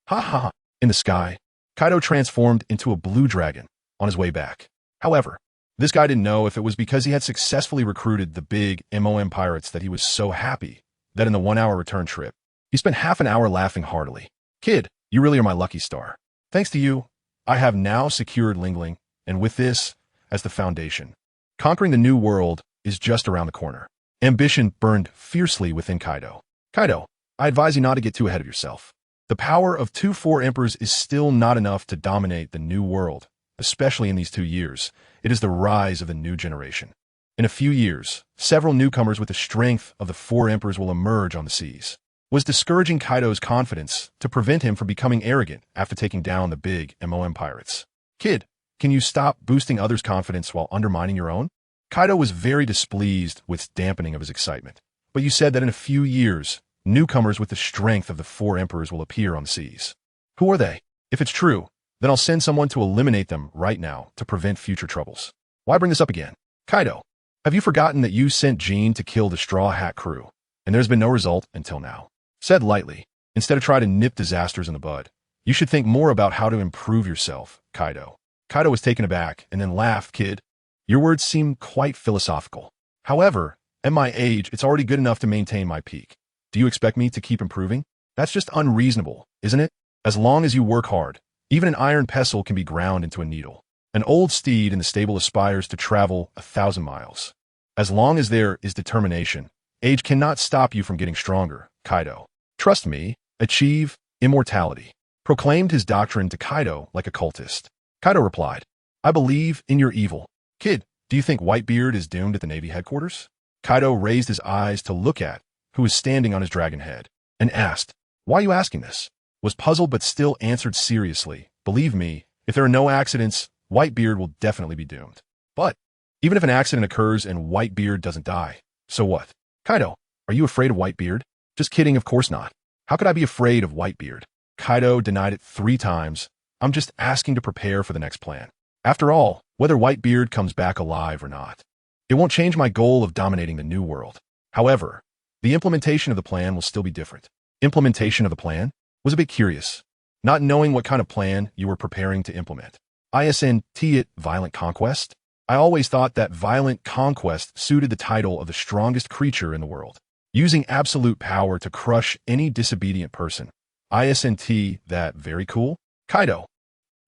Ha ha ha! In the sky, Kaido transformed into a blue dragon on his way back. However, this guy didn't know if it was because he had successfully recruited the big MOM pirates that he was so happy that in the 1-hour return trip, he spent half an hour laughing heartily. Kid, you really are my lucky star. Thanks to you, I have now secured Lingling, and with this as the foundation, conquering the New World is just around the corner. Ambition burned fiercely within Kaido. Kaido, I advise you not to get too ahead of yourself. The power of 2-4 emperors is still not enough to dominate the New World, especially in these 2 years. It is the rise of the new generation. In a few years, several newcomers with the strength of the 4 emperors will emerge on the seas. Was discouraging Kaido's confidence to prevent him from becoming arrogant after taking down the big MOM pirates. Kid, can you stop boosting others' confidence while undermining your own? Kaido was very displeased with the dampening of his excitement. But you said that in a few years, newcomers with the strength of the 4 emperors will appear on the seas. Who are they? If it's true, then I'll send someone to eliminate them right now to prevent future troubles. Why bring this up again? Kaido, have you forgotten that you sent Jean to kill the Straw Hat crew, and there's been no result until now? Said lightly, instead of trying to nip disasters in the bud, you should think more about how to improve yourself, Kaido. Kaido was taken aback and then laughed. Kid, your words seem quite philosophical. However, at my age, it's already good enough to maintain my peak. Do you expect me to keep improving? That's just unreasonable, isn't it? As long as you work hard, even an iron pestle can be ground into a needle. An old steed in the stable aspires to travel 1,000 miles. As long as there is determination, age cannot stop you from getting stronger, Kaido. Trust me, achieve immortality. Proclaimed his doctrine to Kaido like a cultist. Kaido replied, I believe in your evil. Kid, do you think Whitebeard is doomed at the Navy headquarters? Kaido raised his eyes to look at who was standing on his dragon head, and asked, why are you asking this? Was puzzled but still answered seriously, believe me, if there are no accidents, Whitebeard will definitely be doomed. But even if an accident occurs and Whitebeard doesn't die, so what? Kaido, are you afraid of Whitebeard? Just kidding, of course not. How could I be afraid of Whitebeard? Kaido denied it 3 times. I'm just asking to prepare for the next plan. After all, whether Whitebeard comes back alive or not, it won't change my goal of dominating the New World. However, the implementation of the plan will still be different. Implementation of the plan? Was a bit curious, not knowing what kind of plan you were preparing to implement. Isn't it violent conquest? I always thought that violent conquest suited the title of the strongest creature in the world, using absolute power to crush any disobedient person. Isn't that very cool? Kaido.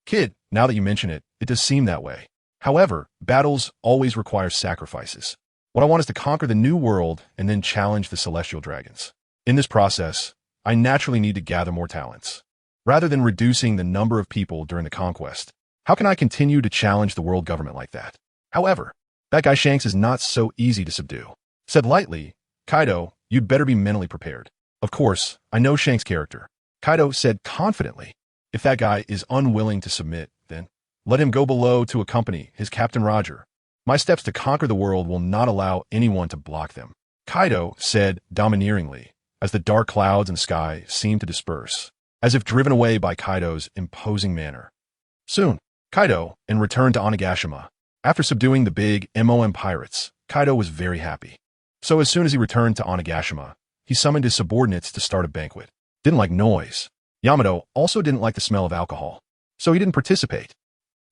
Kid, now that you mention it, it does seem that way. However, battles always require sacrifices. What I want is to conquer the New World and then challenge the Celestial Dragons. In this process, I naturally need to gather more talents. Rather than reducing the number of people during the conquest, how can I continue to challenge the world government like that? However, that guy Shanks is not so easy to subdue. Said lightly, Kaido, you'd better be mentally prepared. Of course, I know Shanks' character. Kaido said confidently, if that guy is unwilling to submit, then let him go below to accompany his Captain Roger. My steps to conquer the world will not allow anyone to block them. Kaido said domineeringly, as the dark clouds in the sky seemed to disperse, as if driven away by Kaido's imposing manner. Soon, Kaido returned to Onigashima. After subduing the big MOM pirates, Kaido was very happy. So as soon as he returned to Onigashima, he summoned his subordinates to start a banquet. Didn't like noise. Yamato also didn't like the smell of alcohol, so he didn't participate.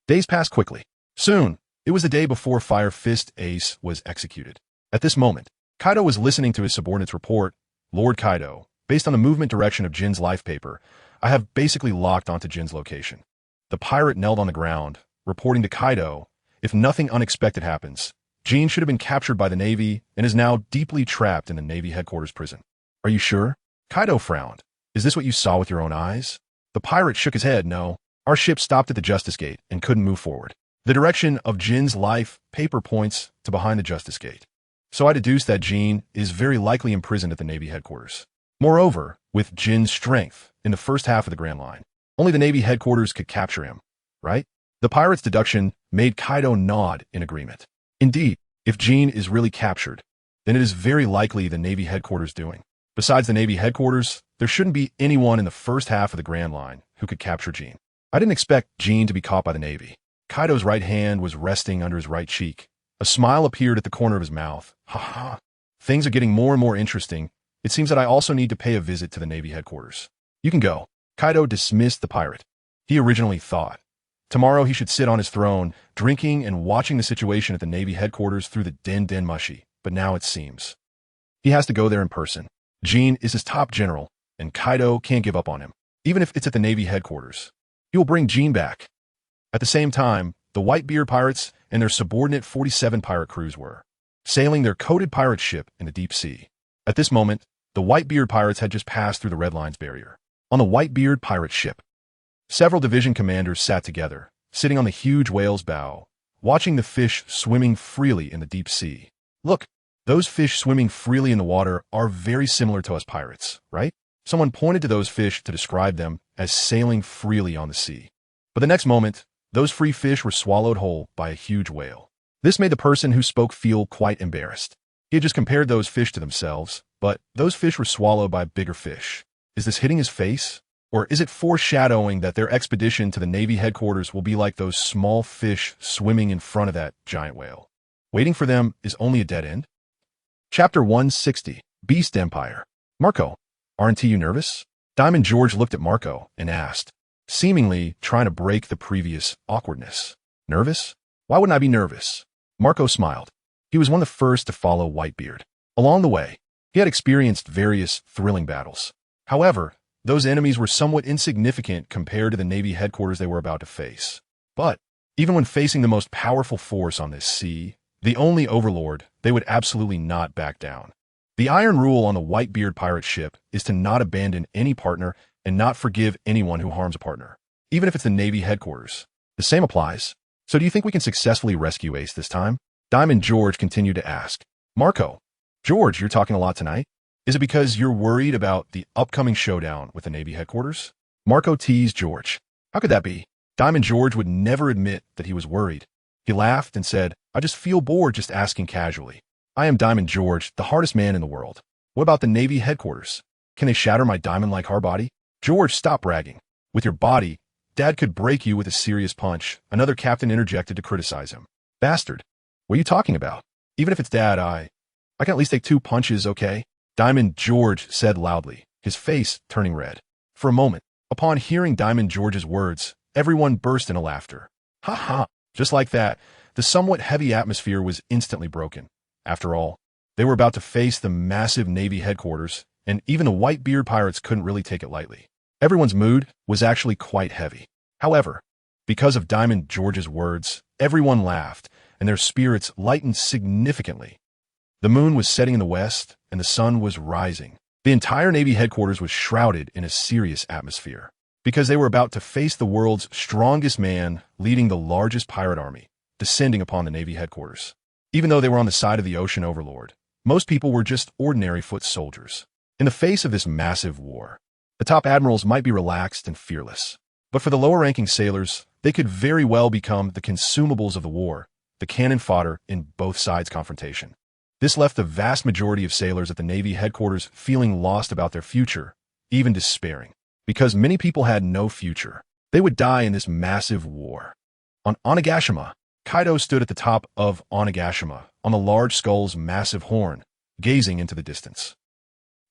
Days passed quickly. Soon, it was the day before Fire Fist Ace was executed. At this moment, Kaido was listening to his subordinate's report. Lord Kaido, based on the movement direction of Jin's life paper, I have basically locked onto Jin's location. The pirate knelt on the ground, reporting to Kaido, if nothing unexpected happens, Jin should have been captured by the Navy and is now deeply trapped in the Navy headquarters prison. Are you sure? Kaido frowned. Is this what you saw with your own eyes? The pirate shook his head. No, our ship stopped at the Justice Gate and couldn't move forward. The direction of Jin's life paper points to behind the Justice Gate. So I deduced that Jin is very likely imprisoned at the Navy headquarters. Moreover, with Jin's strength in the first half of the Grand Line, only the Navy headquarters could capture him, right? The pirate's deduction made Kaido nod in agreement. Indeed, if Jin is really captured, then it is very likely the Navy headquarters doing. Besides the Navy headquarters, there shouldn't be anyone in the first half of the Grand Line who could capture Jin. I didn't expect Jin to be caught by the Navy. Kaido's right hand was resting under his right cheek. A smile appeared at the corner of his mouth. Ha ha. Things are getting more and more interesting. It seems that I also need to pay a visit to the Navy headquarters. You can go. Kaido dismissed the pirate. He originally thought tomorrow he should sit on his throne, drinking and watching the situation at the Navy headquarters through the Den Mushi, but now it seems he has to go there in person. Jin is his top general, and Kaido can't give up on him, even if it's at the Navy headquarters. He will bring Jin back. At the same time, the Whitebeard pirates and their subordinate 47 pirate crews were sailing their coated pirate ship in the deep sea. At this moment, the Whitebeard pirates had just passed through the Red Line's barrier. On the Whitebeard pirate ship, several division commanders sat together, sitting on the huge whale's bow, watching the fish swimming freely in the deep sea. Look, those fish swimming freely in the water are very similar to us pirates, right? Someone pointed to those fish to describe them as sailing freely on the sea. But the next moment, those free fish were swallowed whole by a huge whale. This made the person who spoke feel quite embarrassed. He had just compared those fish to themselves, but those fish were swallowed by bigger fish. Is this hitting his face? Or is it foreshadowing that their expedition to the Navy headquarters will be like those small fish swimming in front of that giant whale? Waiting for them is only a dead end? Chapter 160, Beast Empire. Marco, aren't you nervous? Diamond George looked at Marco and asked, seemingly trying to break the previous awkwardness. Nervous? Why wouldn't I be nervous? Marco smiled. He was one of the first to follow Whitebeard. Along the way, he had experienced various thrilling battles. However, those enemies were somewhat insignificant compared to the Navy headquarters they were about to face. But even when facing the most powerful force on this sea, the only overlord, they would absolutely not back down. The iron rule on the Whitebeard pirate ship is to not abandon any partner and not forgive anyone who harms a partner, even if it's the Navy headquarters. The same applies. So do you think we can successfully rescue Ace this time? Diamond George continued to ask. Marco, George, you're talking a lot tonight. Is it because you're worried about the upcoming showdown with the Navy headquarters? Marco teased George. How could that be? Diamond George would never admit that he was worried. He laughed and said, I just feel bored just asking casually. I am Diamond George, the hardest man in the world. What about the Navy headquarters? Can they shatter my diamond-like hard body? George, stop bragging. With your body, Dad could break you with a serious punch. Another captain interjected to criticize him. Bastard. What are you talking about? Even if it's Dad, I can at least take 2 punches, okay? Diamond George said loudly, his face turning red. For a moment, upon hearing Diamond George's words, everyone burst into laughter. Ha ha! Just like that, the somewhat heavy atmosphere was instantly broken. After all, they were about to face the massive Navy headquarters, and even the Whitebeard pirates couldn't really take it lightly. Everyone's mood was actually quite heavy. However, because of Diamond George's words, everyone laughed, and their spirits lightened significantly. The moon was setting in the west, and the sun was rising. The entire Navy headquarters was shrouded in a serious atmosphere, because they were about to face the world's strongest man leading the largest pirate army, descending upon the Navy headquarters. Even though they were on the side of the ocean overlord, most people were just ordinary foot soldiers. In the face of this massive war, the top admirals might be relaxed and fearless. But for the lower-ranking sailors, they could very well become the consumables of the war, the cannon fodder in both sides' confrontation. This left the vast majority of sailors at the Navy headquarters feeling lost about their future, even despairing. Because many people had no future. They would die in this massive war. On Onigashima, Kaido stood at the top of Onigashima, on the large skull's massive horn, gazing into the distance,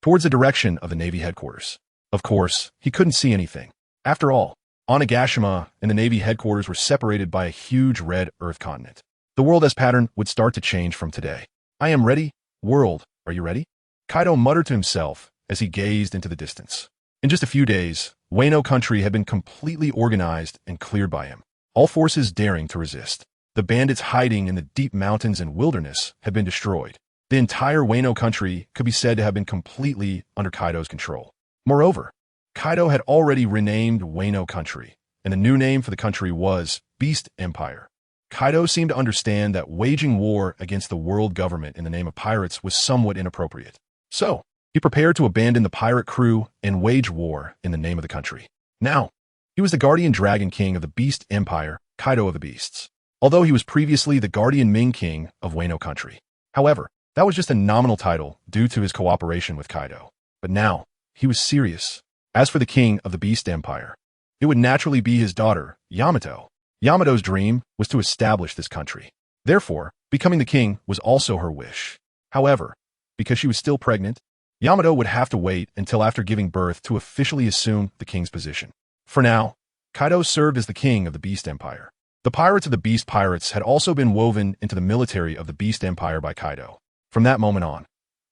towards the direction of the Navy headquarters. Of course, he couldn't see anything. After all, Onigashima and the Navy headquarters were separated by a huge red Earth continent. The world as pattern would start to change from today. I am ready. World, are you ready? Kaido muttered to himself as he gazed into the distance. In just a few days, Wano country had been completely organized and cleared by him, all forces daring to resist. The bandits hiding in the deep mountains and wilderness had been destroyed. The entire Wano country could be said to have been completely under Kaido's control. Moreover, Kaido had already renamed Wano Country, and the new name for the country was Beast Empire. Kaido seemed to understand that waging war against the world government in the name of pirates was somewhat inappropriate. So, he prepared to abandon the pirate crew and wage war in the name of the country. Now, he was the Guardian Dragon King of the Beast Empire, Kaido of the Beasts, although he was previously the Guardian Ming King of Wano Country. However, that was just a nominal title due to his cooperation with Kaido. But now, he was serious. As for the King of the Beast Empire, it would naturally be his daughter, Yamato. Yamato's dream was to establish this country. Therefore, becoming the king was also her wish. However, because she was still pregnant, Yamato would have to wait until after giving birth to officially assume the king's position. For now, Kaido served as the king of the Beast Empire. The pirates of the Beast Pirates had also been woven into the military of the Beast Empire by Kaido. From that moment on,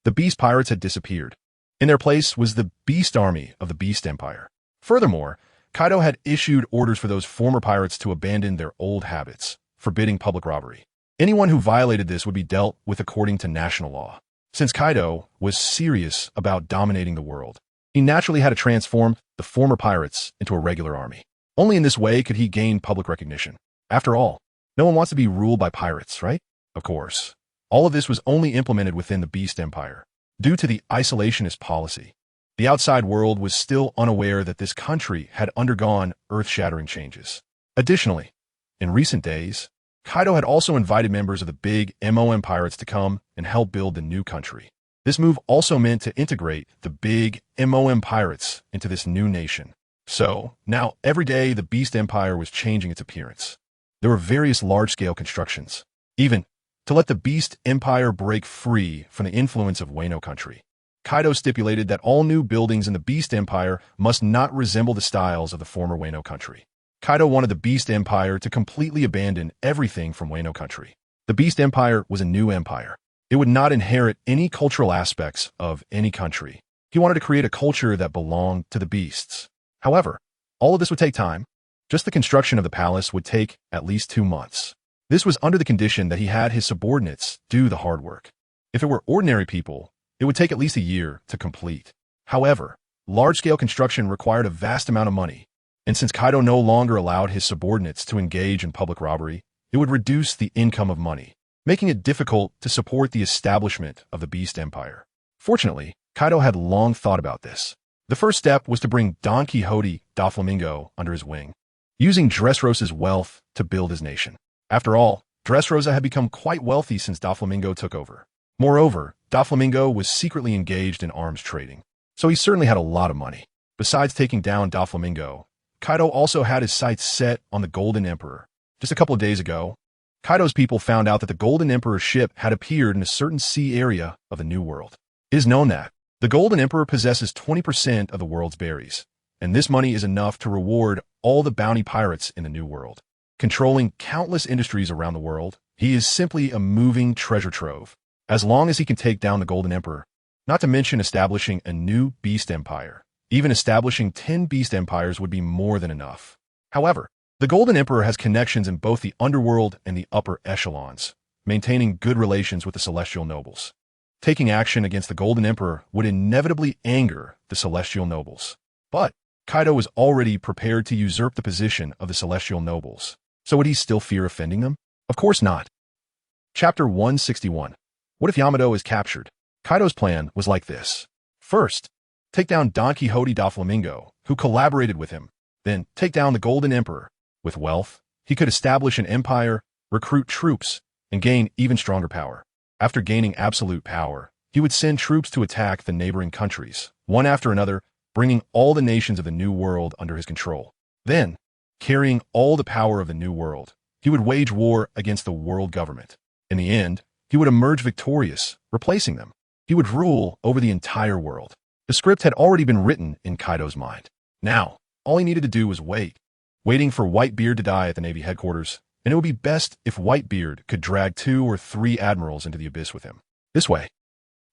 the Beast Pirates had disappeared. In their place was the Beast Army of the Beast Empire. Furthermore, Kaido had issued orders for those former pirates to abandon their old habits, forbidding public robbery. Anyone who violated this would be dealt with according to national law. Since Kaido was serious about dominating the world, he naturally had to transform the former pirates into a regular army. Only in this way could he gain public recognition. After all, no one wants to be ruled by pirates, right? Of course. All of this was only implemented within the Beast Empire. Due to the isolationist policy, the outside world was still unaware that this country had undergone earth-shattering changes. Additionally, in recent days, Kaido had also invited members of the big MOM pirates to come and help build the new country. This move also meant to integrate the big MOM pirates into this new nation. So, now every day the Beast Empire was changing its appearance. There were various large-scale constructions, even to let the Beast Empire break free from the influence of Wano Country. Kaido stipulated that all new buildings in the Beast Empire must not resemble the styles of the former Wano Country. Kaido wanted the Beast Empire to completely abandon everything from Wano Country. The Beast Empire was a new empire. It would not inherit any cultural aspects of any country. He wanted to create a culture that belonged to the beasts. However, all of this would take time. Just the construction of the palace would take at least 2 months. This was under the condition that he had his subordinates do the hard work. If it were ordinary people, it would take at least a year to complete. However, large-scale construction required a vast amount of money, and since Kaido no longer allowed his subordinates to engage in public robbery, it would reduce the income of money, making it difficult to support the establishment of the Beast Empire. Fortunately, Kaido had long thought about this. The first step was to bring Don Quixote da Flamingo under his wing, using Dressrosa's wealth to build his nation. After all, Dressrosa had become quite wealthy since Doflamingo took over. Moreover, Doflamingo was secretly engaged in arms trading, so he certainly had a lot of money. Besides taking down Doflamingo, Kaido also had his sights set on the Golden Emperor. Just a couple of days ago, Kaido's people found out that the Golden Emperor's ship had appeared in a certain sea area of the New World. It is known that the Golden Emperor possesses 20% of the world's berries, and this money is enough to reward all the bounty pirates in the New World. Controlling countless industries around the world, he is simply a moving treasure trove. As long as he can take down the Golden Emperor, not to mention establishing a new Beast Empire, even establishing 10 Beast Empires would be more than enough. However, the Golden Emperor has connections in both the underworld and the upper echelons, maintaining good relations with the celestial nobles. Taking action against the Golden Emperor would inevitably anger the celestial nobles. But Kaido was already prepared to usurp the position of the celestial nobles. So would he still fear offending them? Of course not. Chapter 161. What if Yamato is captured? Kaido's plan was like this. First, take down Don Quixote da Flamingo, who collaborated with him. Then, take down the Golden Emperor. With wealth, he could establish an empire, recruit troops, and gain even stronger power. After gaining absolute power, he would send troops to attack the neighboring countries, one after another, bringing all the nations of the New World under his control. Then, carrying all the power of the New World, he would wage war against the world government. In the end, he would emerge victorious, replacing them. He would rule over the entire world. The script had already been written in Kaido's mind. Now, all he needed to do was waiting for Whitebeard to die at the Navy headquarters, and it would be best if Whitebeard could drag 2 or 3 admirals into the abyss with him. This way,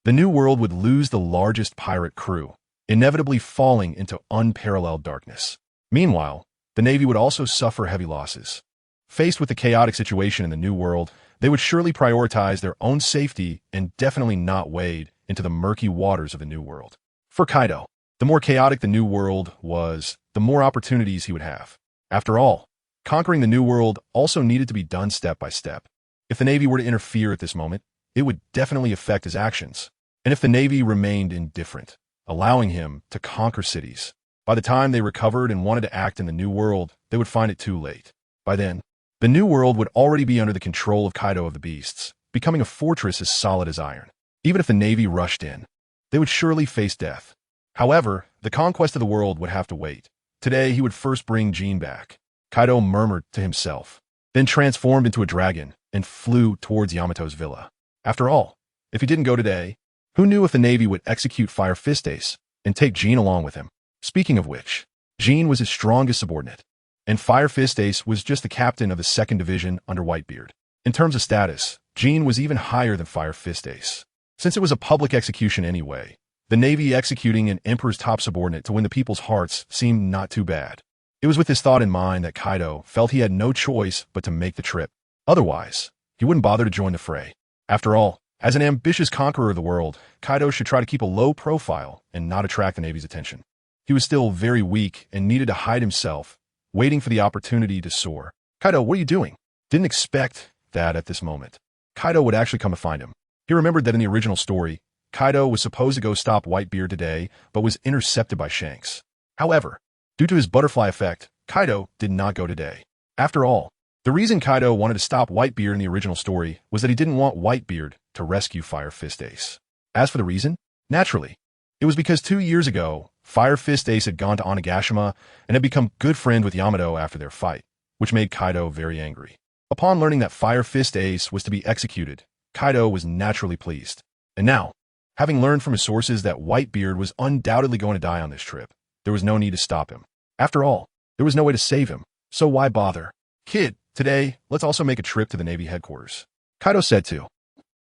the New World would lose the largest pirate crew, inevitably falling into unparalleled darkness. Meanwhile, the Navy would also suffer heavy losses. Faced with the chaotic situation in the New World, they would surely prioritize their own safety and definitely not wade into the murky waters of the New World. For Kaido, The more chaotic the New World was, the more opportunities he would have. After all, conquering the New World also needed to be done step by step. If the Navy were to interfere at this moment, it would definitely affect his actions. And if the Navy remained indifferent, allowing him to conquer cities, by the time they recovered and wanted to act in the New World, they would find it too late. By then, the New World would already be under the control of Kaido of the Beasts, becoming a fortress as solid as iron. Even if the Navy rushed in, they would surely face death. However, the conquest of the world would have to wait. Today, he would first bring Jean back. Kaido murmured to himself, then transformed into a dragon and flew towards Yamato's villa. After all, if he didn't go today, who knew if the Navy would execute Fire Fist Ace and take Jean along with him? Speaking of which, Jean was his strongest subordinate, and Fire Fist Ace was just the captain of the 2nd Division under Whitebeard. In terms of status, Jean was even higher than Fire Fist Ace. Since it was a public execution anyway, the Navy executing an Emperor's top subordinate to win the people's hearts seemed not too bad. It was with this thought in mind that Kaido felt he had no choice but to make the trip. Otherwise, he wouldn't bother to join the fray. After all, as an ambitious conqueror of the world, Kaido should try to keep a low profile and not attract the Navy's attention. He was still very weak and needed to hide himself, waiting for the opportunity to soar. Kaido, what are you doing? Didn't expect that at this moment. Kaido would actually come to find him. He remembered that in the original story, Kaido was supposed to go stop Whitebeard today, but was intercepted by Shanks. However, due to his butterfly effect, Kaido did not go today. After all, the reason Kaido wanted to stop Whitebeard in the original story was that he didn't want Whitebeard to rescue Fire Fist Ace. As for the reason, naturally, it was because 2 years ago, Fire Fist Ace had gone to Onigashima and had become good friends with Yamato after their fight, which made Kaido very angry. Upon learning that Fire Fist Ace was to be executed, Kaido was naturally pleased. And now, having learned from his sources that Whitebeard was undoubtedly going to die on this trip, there was no need to stop him. After all, there was no way to save him, so why bother? Kid, today, let's also make a trip to the Navy headquarters. Kaido said to.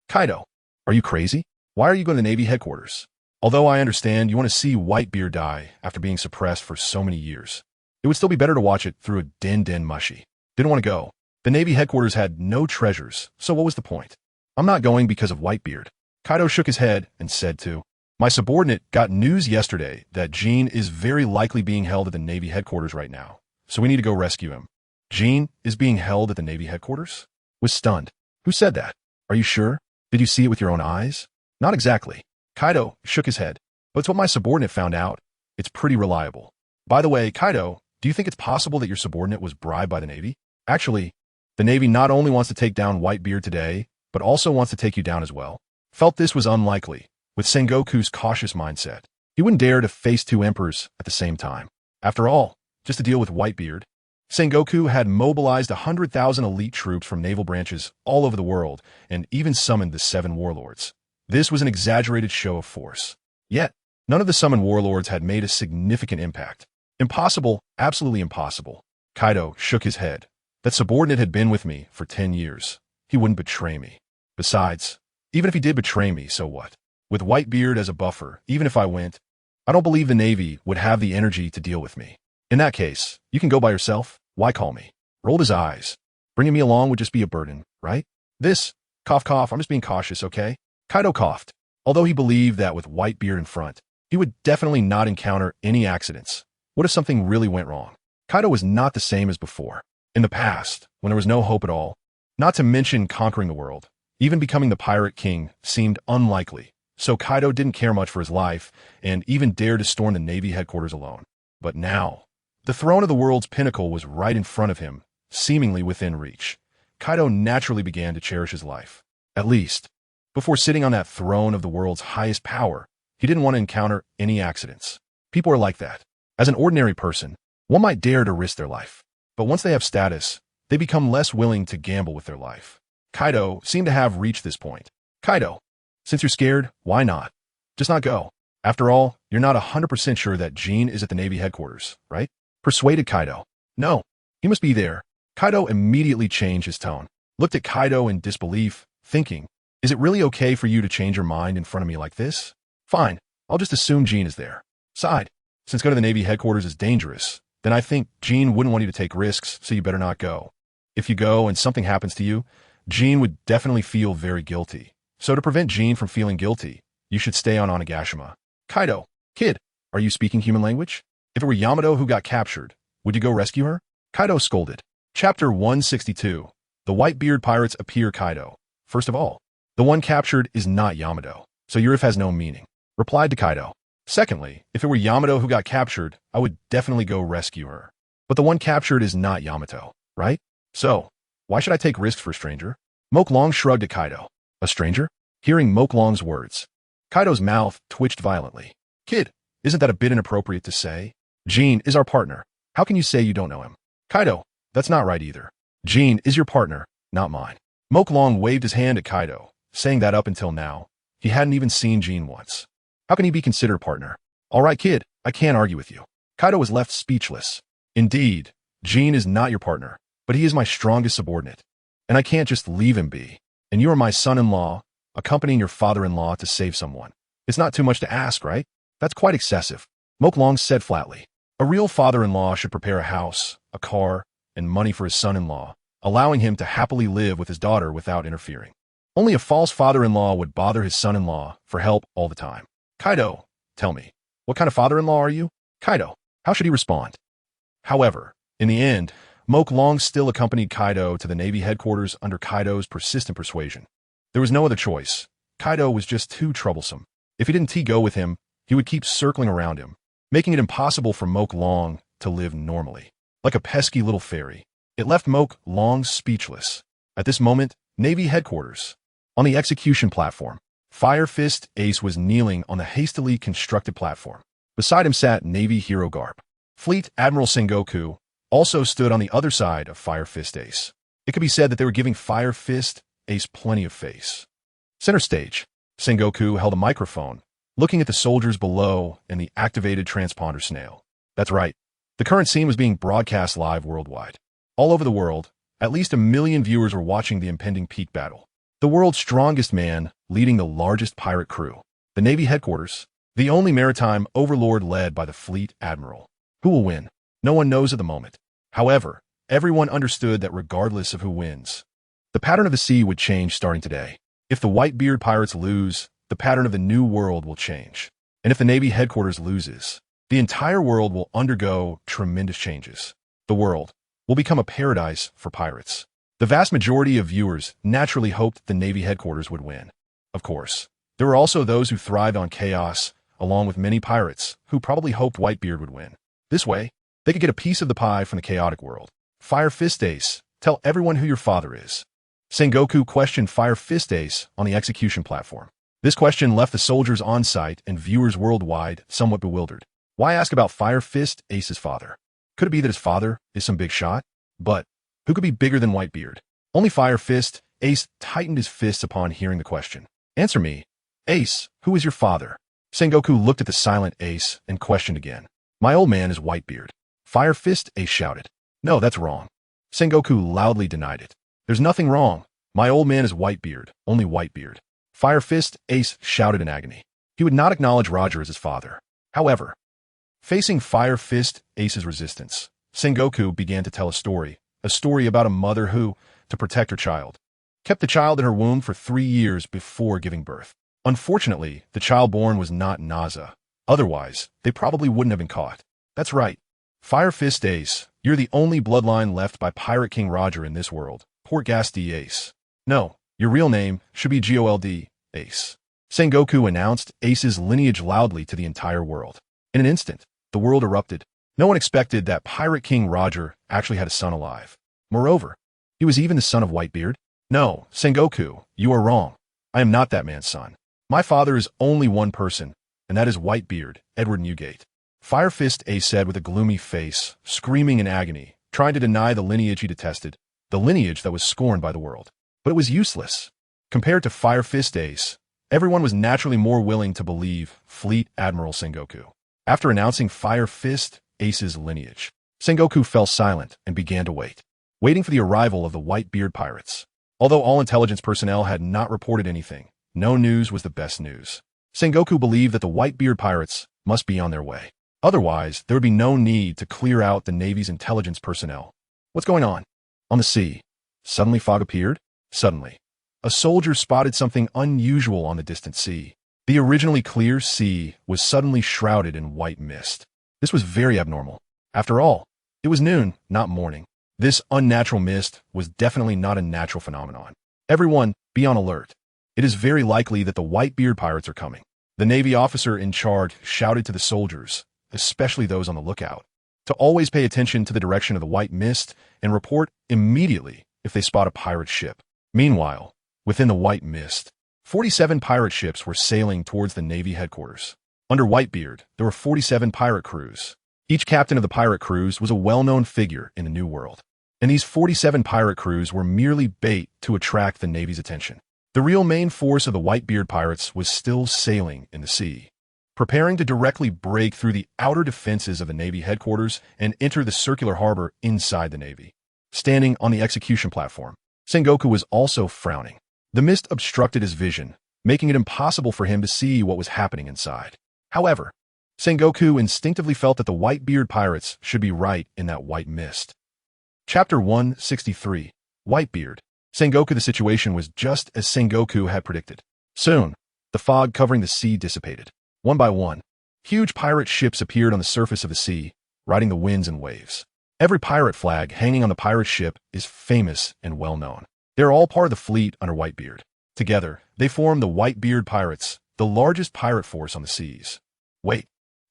Kaido, are you crazy? Why are you going to the Navy headquarters? Although I understand you want to see Whitebeard die after being suppressed for so many years, it would still be better to watch it through a den mushy. Didn't want to go. The Navy headquarters had no treasures, so what was the point? I'm not going because of Whitebeard. Kaido shook his head and said to. My subordinate got news yesterday that Jean is very likely being held at the Navy headquarters right now, so we need to go rescue him. Jean is being held at the Navy headquarters? Was stunned. Who said that? Are you sure? Did you see it with your own eyes? Not exactly. Kaido shook his head. But it's what my subordinate found out. It's pretty reliable. By the way, Kaido, do you think it's possible that your subordinate was bribed by the Navy? Actually, the Navy not only wants to take down Whitebeard today, but also wants to take you down as well. Felt this was unlikely. With Sengoku's cautious mindset, he wouldn't dare to face 2 emperors at the same time. After all, just to deal with Whitebeard, Sengoku had mobilized 100,000 elite troops from naval branches all over the world and even summoned the 7 warlords. This was an exaggerated show of force. Yet, none of the summoned warlords had made a significant impact. Impossible, absolutely impossible. Kaido shook his head. That subordinate had been with me for 10 years. He wouldn't betray me. Besides, even if he did betray me, so what? With Whitebeard as a buffer, even if I went, I don't believe the Navy would have the energy to deal with me. In that case, you can go by yourself. Why call me? Rolled his eyes. Bringing me along would just be a burden, right? This, cough, I'm just being cautious, okay? Kaido coughed. Although he believed that with Whitebeard in front, he would definitely not encounter any accidents. What if something really went wrong? Kaido was not the same as before. In the past, when there was no hope at all, not to mention conquering the world, even becoming the Pirate King seemed unlikely. So Kaido didn't care much for his life and even dared to storm the Navy headquarters alone. But now, the throne of the world's pinnacle was right in front of him, seemingly within reach. Kaido naturally began to cherish his life. At least, before sitting on that throne of the world's highest power, he didn't want to encounter any accidents. People are like that. As an ordinary person, one might dare to risk their life. But once they have status, they become less willing to gamble with their life. Kaido seemed to have reached this point. Kaido, since you're scared, why not? Just not go. After all, you're not 100% sure that Jean is at the Navy headquarters, right? Persuaded Kaido. No, he must be there. Kaido immediately changed his tone, looked at Kaido in disbelief, thinking, is it really okay for you to change your mind in front of me like this? Fine, I'll just assume Jean is there. Sighed. Since going to the Navy headquarters is dangerous, then I think Jean wouldn't want you to take risks, so you better not go. If you go and something happens to you, Jean would definitely feel very guilty. So to prevent Jean from feeling guilty, you should stay on Onigashima. Kaido, kid, Are you speaking human language? If it were Yamato who got captured, would you go rescue her? Kaido scolded. Chapter 162. The Whitebeard Pirates appear. Kaido. First of all, the one captured is not Yamato, so your if has no meaning, replied to Kaido. Secondly, if it were Yamato who got captured, I would definitely go rescue her. But the one captured is not Yamato, right? So, why should I take risks for a stranger? Moklong shrugged at Kaido. A stranger? Hearing Moklong's words, Kaido's mouth twitched violently. Kid, isn't that a bit inappropriate to say? Jean is our partner. How can you say you don't know him? Kaido, that's not right either. Jean is your partner, not mine. Moklong waved his hand at Kaido, saying that up until now, he hadn't even seen Jean once. How can he be considered a partner? All right, kid, I can't argue with you. Kaido was left speechless. Indeed, Jean is not your partner, but he is my strongest subordinate. And I can't just leave him be. And you are my son-in-law, accompanying your father-in-law to save someone. It's not too much to ask, right? That's quite excessive. Moklong said flatly. A real father-in-law should prepare a house, a car, and money for his son-in-law, allowing him to happily live with his daughter without interfering. Only a false father-in-law would bother his son-in-law for help all the time. Kaido, tell me, what kind of father-in-law are you? Kaido, how should he respond? However, in the end, Moklong still accompanied Kaido to the Navy headquarters under Kaido's persistent persuasion. There was no other choice. Kaido was just too troublesome. If he didn't go with him, he would keep circling around him, making it impossible for Moklong to live normally. Like a pesky little fairy, it left Moklong speechless. At this moment, Navy headquarters. On the execution platform, Fire Fist Ace was kneeling on the hastily constructed platform. Beside him sat Navy Hero Garp. Fleet Admiral Sengoku also stood on the other side of Fire Fist Ace. It could be said that they were giving Fire Fist Ace plenty of face. Center stage, Sengoku held a microphone, looking at the soldiers below and the activated transponder snail. That's right. The current scene was being broadcast live worldwide. All over the world, at least 1 million viewers were watching the impending peak battle. The world's strongest man leading the largest pirate crew. The Navy headquarters, the only maritime overlord led by the Fleet Admiral. Who will win? No one knows at the moment. However, everyone understood that regardless of who wins, the pattern of the sea would change starting today. If the Whitebeard Pirates lose, the pattern of the new world will change. And if the Navy headquarters loses, the entire world will undergo tremendous changes. The world will become a paradise for pirates. The vast majority of viewers naturally hoped the Navy headquarters would win. Of course, there were also those who thrived on chaos, along with many pirates who probably hoped Whitebeard would win. This way, they could get a piece of the pie from the chaotic world. Fire Fist Ace, tell everyone who your father is. Sengoku questioned Fire Fist Ace on the execution platform. This question left the soldiers on site and viewers worldwide somewhat bewildered. Why ask about Fire Fist Ace's father? Could it be that his father is some big shot? But who could be bigger than Whitebeard? Only Fire Fist Ace tightened his fists upon hearing the question. Answer me. Ace, who is your father? Sengoku looked at the silent Ace and questioned again. My old man is Whitebeard. Fire Fist Ace shouted. No, that's wrong. Sengoku loudly denied it. There's nothing wrong. My old man is Whitebeard, only Whitebeard. Fire Fist Ace shouted in agony. He would not acknowledge Roger as his father. However, facing Fire Fist Ace's resistance, Sengoku began to tell a story about a mother who, to protect her child, kept the child in her womb for 3 years before giving birth. Unfortunately, the child born was not Naza. Otherwise, they probably wouldn't have been caught. That's right. Fire Fist Ace, you're the only bloodline left by Pirate King Roger in this world. Port Gasti Ace. No, your real name should be Gold Ace. Sengoku announced Ace's lineage loudly to the entire world. In an instant, the world erupted. No one expected that Pirate King Roger actually had a son alive. Moreover, he was even the son of Whitebeard. No, Sengoku, you are wrong. I am not that man's son. My father is only one person, and that is Whitebeard, Edward Newgate. Fire Fist Ace said with a gloomy face, screaming in agony, trying to deny the lineage he detested, the lineage that was scorned by the world. But it was useless. Compared to Fire Fist Ace, everyone was naturally more willing to believe Fleet Admiral Sengoku. After announcing Fire Fist Ace's lineage, Sengoku fell silent and began to wait, waiting for the arrival of the Whitebeard pirates. Although all intelligence personnel had not reported anything, no news was the best news. Sengoku believed that the Whitebeard pirates must be on their way. Otherwise, there would be no need to clear out the Navy's intelligence personnel. What's going on? On the sea. Suddenly fog appeared? Suddenly. A soldier spotted something unusual on the distant sea. The originally clear sea was suddenly shrouded in white mist. This was very abnormal. After all, it was noon, not morning. This unnatural mist was definitely not a natural phenomenon. Everyone, be on alert. It is very likely that the Whitebeard pirates are coming. The Navy officer in charge shouted to the soldiers, especially those on the lookout, to always pay attention to the direction of the white mist and report immediately if they spot a pirate ship. Meanwhile, within the white mist, 47 pirate ships were sailing towards the Navy headquarters. Under Whitebeard, there were 47 pirate crews. Each captain of the pirate crews was a well-known figure in the New World, and these 47 pirate crews were merely bait to attract the Navy's attention. The real main force of the Whitebeard pirates was still sailing in the sea, preparing to directly break through the outer defenses of the Navy headquarters and enter the circular harbor inside the Navy. Standing on the execution platform, Sengoku was also frowning. The mist obstructed his vision, making it impossible for him to see what was happening inside. However, Sengoku instinctively felt that the Whitebeard pirates should be right in that white mist. Chapter 163. Whitebeard. Sengoku. The situation was just as Sengoku had predicted. Soon, the fog covering the sea dissipated. One by one, huge pirate ships appeared on the surface of the sea, riding the winds and waves. Every pirate flag hanging on the pirate ship is famous and well known. They are all part of the fleet under Whitebeard. Together, they form the Whitebeard pirates, the largest pirate force on the seas. Wait,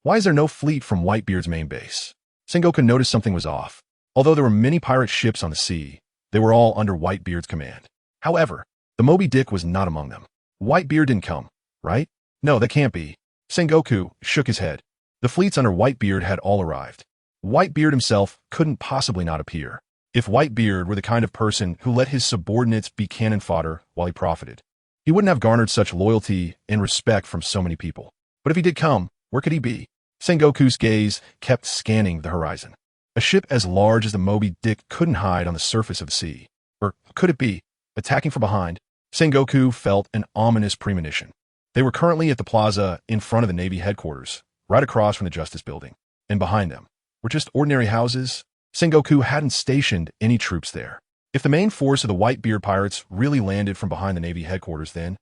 why is there no fleet from Whitebeard's main base? Sengoku noticed something was off. Although there were many pirate ships on the sea, they were all under Whitebeard's command. However, the Moby Dick was not among them. Whitebeard didn't come, right? No, that can't be. Sengoku shook his head. The fleets under Whitebeard had all arrived. Whitebeard himself couldn't possibly not appear. If Whitebeard were the kind of person who let his subordinates be cannon fodder while he profited, he wouldn't have garnered such loyalty and respect from so many people. But if he did come, where could he be? Sengoku's gaze kept scanning the horizon. A ship as large as the Moby Dick couldn't hide on the surface of the sea. Or could it be, attacking from behind? Sengoku felt an ominous premonition. They were currently at the plaza in front of the Navy headquarters, right across from the Justice Building. And behind them were just ordinary houses. Sengoku hadn't stationed any troops there. If the main force of the Whitebeard pirates really landed from behind the Navy headquarters, then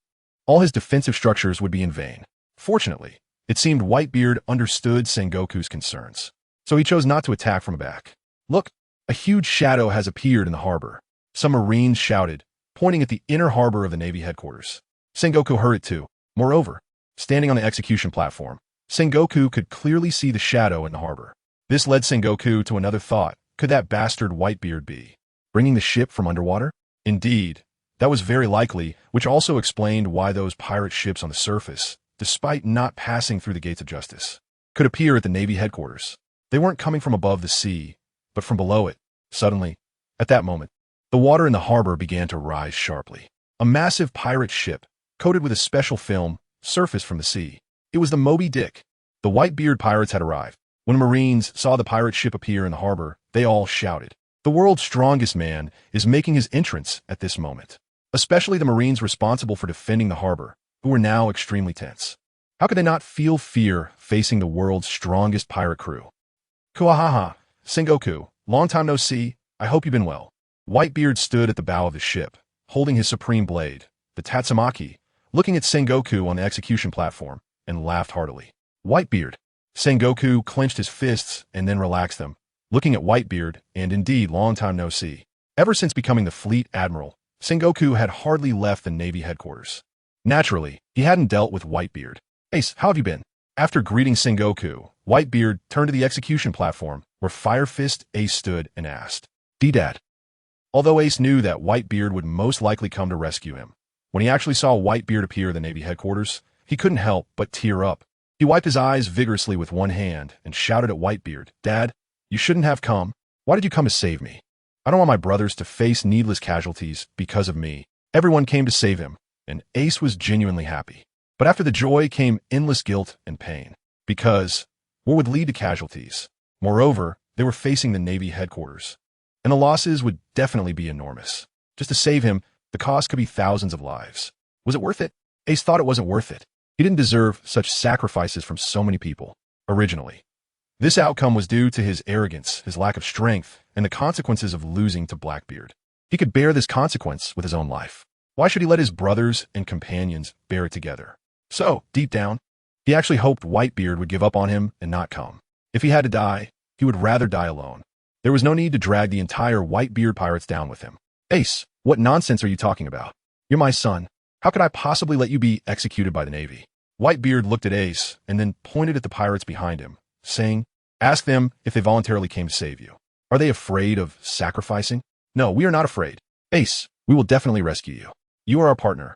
all his defensive structures would be in vain. Fortunately, it seemed Whitebeard understood Sengoku's concerns, so he chose not to attack from the back. Look, a huge shadow has appeared in the harbor. Some Marines shouted, pointing at the inner harbor of the Navy headquarters. Sengoku heard it too. Moreover, standing on the execution platform, Sengoku could clearly see the shadow in the harbor. This led Sengoku to another thought. Could that bastard Whitebeard be bringing the ship from underwater? Indeed, that was very likely, which also explained why those pirate ships on the surface, despite not passing through the gates of justice, could appear at the Navy headquarters. They weren't coming from above the sea, but from below it. Suddenly, at that moment, the water in the harbor began to rise sharply. A massive pirate ship, coated with a special film, surfaced from the sea. It was the Moby Dick. The Whitebeard pirates had arrived. When Marines saw the pirate ship appear in the harbor, they all shouted. The world's strongest man is making his entrance at this moment. Especially the Marines responsible for defending the harbor, who were now extremely tense. How could they not feel fear facing the world's strongest pirate crew? Kuahaha, Sengoku, long time no see, I hope you've been well. Whitebeard stood at the bow of the ship, holding his supreme blade, the Tatsumaki, looking at Sengoku on the execution platform, and laughed heartily. Whitebeard. Sengoku clenched his fists and then relaxed them, looking at Whitebeard, and indeed long time no see. Ever since becoming the fleet admiral, Sengoku had hardly left the Navy headquarters. Naturally, he hadn't dealt with Whitebeard. Ace, how have you been? After greeting Sengoku, Whitebeard turned to the execution platform, where Fire Fist Ace stood, and asked, "D-Dad." Although Ace knew that Whitebeard would most likely come to rescue him, when he actually saw Whitebeard appear at the Navy headquarters, he couldn't help but tear up. He wiped his eyes vigorously with one hand and shouted at Whitebeard, "Dad, you shouldn't have come. Why did you come to save me? I don't want my brothers to face needless casualties because of me." Everyone came to save him, and Ace was genuinely happy. But after the joy came endless guilt and pain, because what would lead to casualties? Moreover, they were facing the Navy headquarters, and the losses would definitely be enormous. Just to save him, the cost could be thousands of lives. Was it worth it? Ace thought it wasn't worth it. He didn't deserve such sacrifices from so many people. Originally, this outcome was due to his arrogance, his lack of strength, and the consequences of losing to Blackbeard. He could bear this consequence with his own life. Why should he let his brothers and companions bear it together? So, deep down, he actually hoped Whitebeard would give up on him and not come. If he had to die, he would rather die alone. There was no need to drag the entire Whitebeard pirates down with him. Ace, what nonsense are you talking about? You're my son. How could I possibly let you be executed by the Navy? Whitebeard looked at Ace and then pointed at the pirates behind him, saying, ask them if they voluntarily came to save you. Are they afraid of sacrificing? No, we are not afraid. Ace, we will definitely rescue you. You are our partner.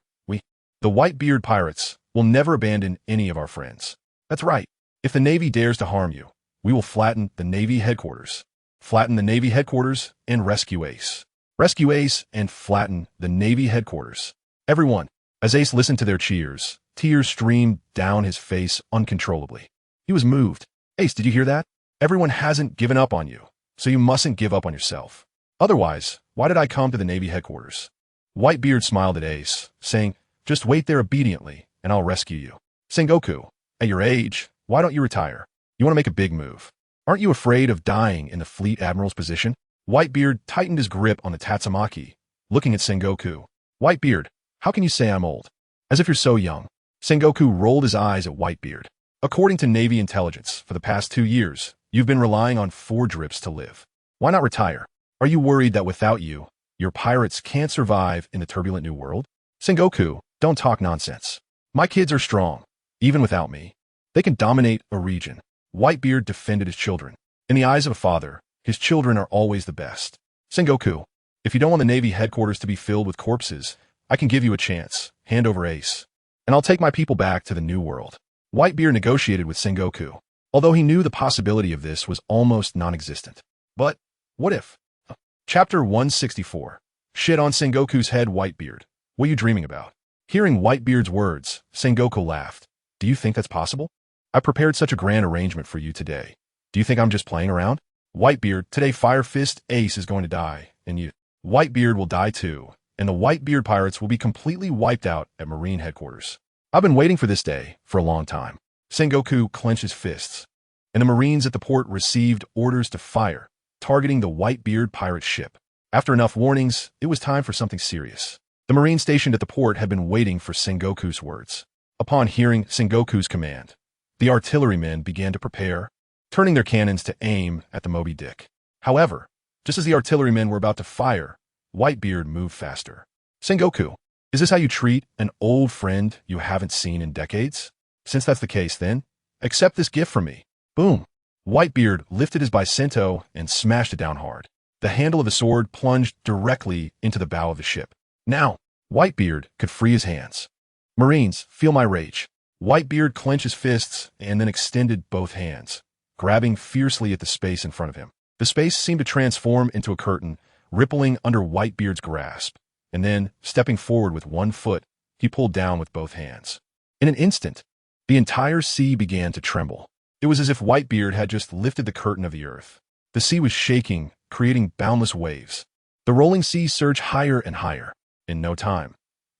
The Whitebeard pirates, will never abandon any of our friends. That's right. If the Navy dares to harm you, we will flatten the Navy headquarters. Flatten the Navy headquarters and rescue Ace. Rescue Ace and flatten the Navy headquarters. Everyone, as Ace listened to their cheers, tears streamed down his face uncontrollably. He was moved. Ace, did you hear that? Everyone hasn't given up on you, so you mustn't give up on yourself. Otherwise, why did I come to the Navy headquarters? Whitebeard smiled at Ace, saying, just wait there obediently, and I'll rescue you. Sengoku, at your age, why don't you retire? You want to make a big move. Aren't you afraid of dying in the fleet admiral's position? Whitebeard tightened his grip on the Tatsumaki, looking at Sengoku. Whitebeard, how can you say I'm old? As if you're so young. Sengoku rolled his eyes at Whitebeard. According to Navy intelligence, for the past 2 years, you've been relying on 4 drips to live. Why not retire? Are you worried that without you, your pirates can't survive in the turbulent new world? Sengoku, don't talk nonsense. My kids are strong, even without me. They can dominate a region. Whitebeard defended his children. In the eyes of a father, his children are always the best. Sengoku, if you don't want the Navy headquarters to be filled with corpses, I can give you a chance. Hand over Ace, and I'll take my people back to the new world. Whitebeard negotiated with Sengoku, although he knew the possibility of this was almost non-existent. But what if? Chapter 164. Shit on Sengoku's head. Whitebeard, what are you dreaming about? Hearing Whitebeard's words, Sengoku laughed. Do you think that's possible? I prepared such a grand arrangement for you today. Do you think I'm just playing around? Whitebeard, today Fire Fist Ace is going to die, and you. Whitebeard will die too, and the Whitebeard pirates will be completely wiped out at Marine headquarters. I've been waiting for this day for a long time. Sengoku clenched his fists, and the Marines at the port received orders to fire, targeting the Whitebeard pirate ship. After enough warnings, it was time for something serious. The Marine stationed at the port had been waiting for Sengoku's words. Upon hearing Sengoku's command, the artillerymen began to prepare, turning their cannons to aim at the Moby Dick. However, just as the artillerymen were about to fire, Whitebeard moved faster. Sengoku, is this how you treat an old friend you haven't seen in decades? Since that's the case then, accept this gift from me. Boom. Whitebeard lifted his Bicento and smashed it down hard. The handle of the sword plunged directly into the bow of the ship. Now, Whitebeard could free his hands. Marines, feel my rage. Whitebeard clenched his fists and then extended both hands, grabbing fiercely at the space in front of him. The space seemed to transform into a curtain, rippling under Whitebeard's grasp, and then, stepping forward with one foot, he pulled down with both hands. In an instant, the entire sea began to tremble. It was as if Whitebeard had just lifted the curtain of the earth. The sea was shaking, creating boundless waves. The rolling sea surged higher and higher. In no time,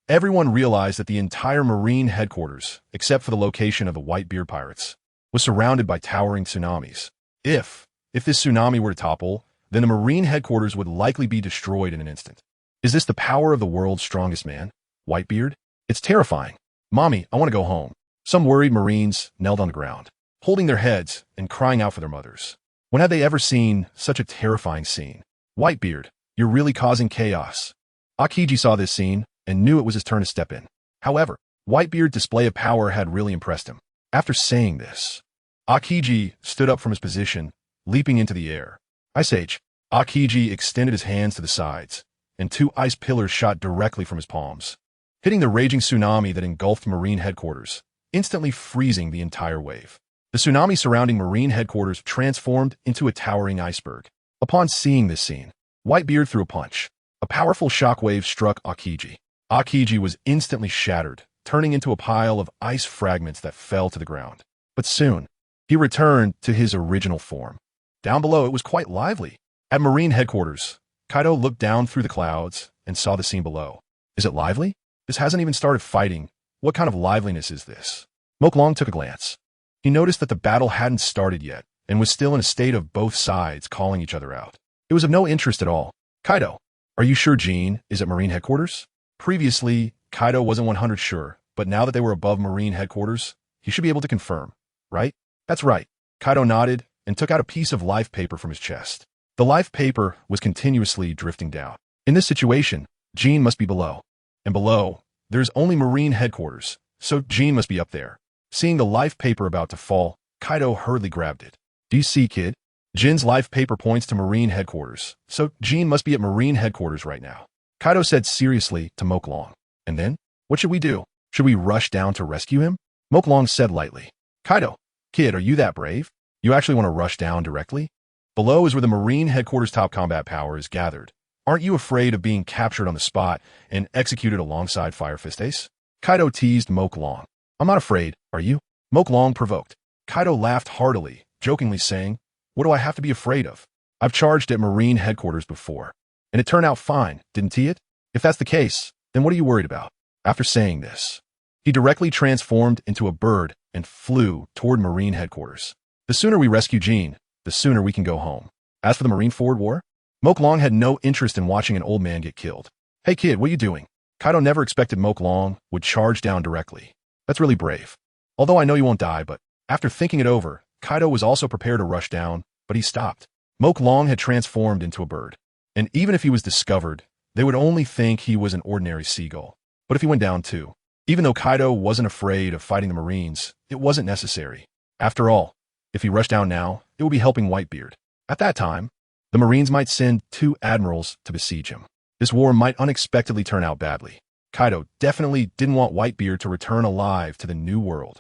everyone realized that the entire Marine headquarters, except for the location of the Whitebeard pirates, was surrounded by towering tsunamis. If this tsunami were to topple, then the Marine headquarters would likely be destroyed in an instant. Is this the power of the world's strongest man, Whitebeard? It's terrifying. Mommy, I want to go home. Some worried Marines knelt on the ground, holding their heads and crying out for their mothers. When had they ever seen such a terrifying scene? Whitebeard, you're really causing chaos. Akiji saw this scene and knew it was his turn to step in. However, Whitebeard's display of power had really impressed him. After saying this, Akiji stood up from his position, leaping into the air. Ice Age. Akiji extended his hands to the sides, and 2 ice pillars shot directly from his palms, hitting the raging tsunami that engulfed Marine headquarters, instantly freezing the entire wave. The tsunami surrounding Marine headquarters transformed into a towering iceberg. Upon seeing this scene, Whitebeard threw a punch. A powerful shockwave struck Akiji. Akiji was instantly shattered, turning into a pile of ice fragments that fell to the ground. But soon, he returned to his original form. Down below, it was quite lively. At Marine headquarters, Kaido looked down through the clouds and saw the scene below. Is it lively? This hasn't even started fighting. What kind of liveliness is this? Moklong took a glance. He noticed that the battle hadn't started yet and was still in a state of both sides calling each other out. It was of no interest at all. Kaido, are you sure Jean is at Marine headquarters? Previously, Kaido wasn't 100% sure, but now that they were above Marine headquarters, he should be able to confirm, right? That's right. Kaido nodded and took out a piece of life paper from his chest. The life paper was continuously drifting down. In this situation, Jean must be below. And below, there's only Marine headquarters, so Jean must be up there. Seeing the life paper about to fall, Kaido hurriedly grabbed it. Do you see, kid? Jin's life paper points to Marine headquarters, so Jean must be at Marine headquarters right now. Kaido said seriously to Moklong. And then? What should we do? Should we rush down to rescue him? Moklong said lightly. Kaido, kid, are you that brave? You actually want to rush down directly? Below is where the Marine headquarters top combat power is gathered. Aren't you afraid of being captured on the spot and executed alongside Fire Fist Ace? Kaido teased Moklong. I'm not afraid, are you? Moklong provoked. Kaido laughed heartily, jokingly saying, what do I have to be afraid of? I've charged at Marine headquarters before, and it turned out fine, didn't it? If that's the case, then what are you worried about? After saying this, he directly transformed into a bird and flew toward Marine headquarters. The sooner we rescue Jean, the sooner we can go home. As for the Marine Forward War, Moklong had no interest in watching an old man get killed. Hey kid, what are you doing? Kaido never expected Moklong would charge down directly. That's really brave. Although I know you won't die, but after thinking it over, Kaido was also prepared to rush down, but he stopped. Moklong had transformed into a bird, and even if he was discovered, they would only think he was an ordinary seagull. But if he went down too, even though Kaido wasn't afraid of fighting the Marines, it wasn't necessary. After all, if he rushed down now, it would be helping Whitebeard. At that time, the Marines might send 2 admirals to besiege him. This war might unexpectedly turn out badly. Kaido definitely didn't want Whitebeard to return alive to the New World.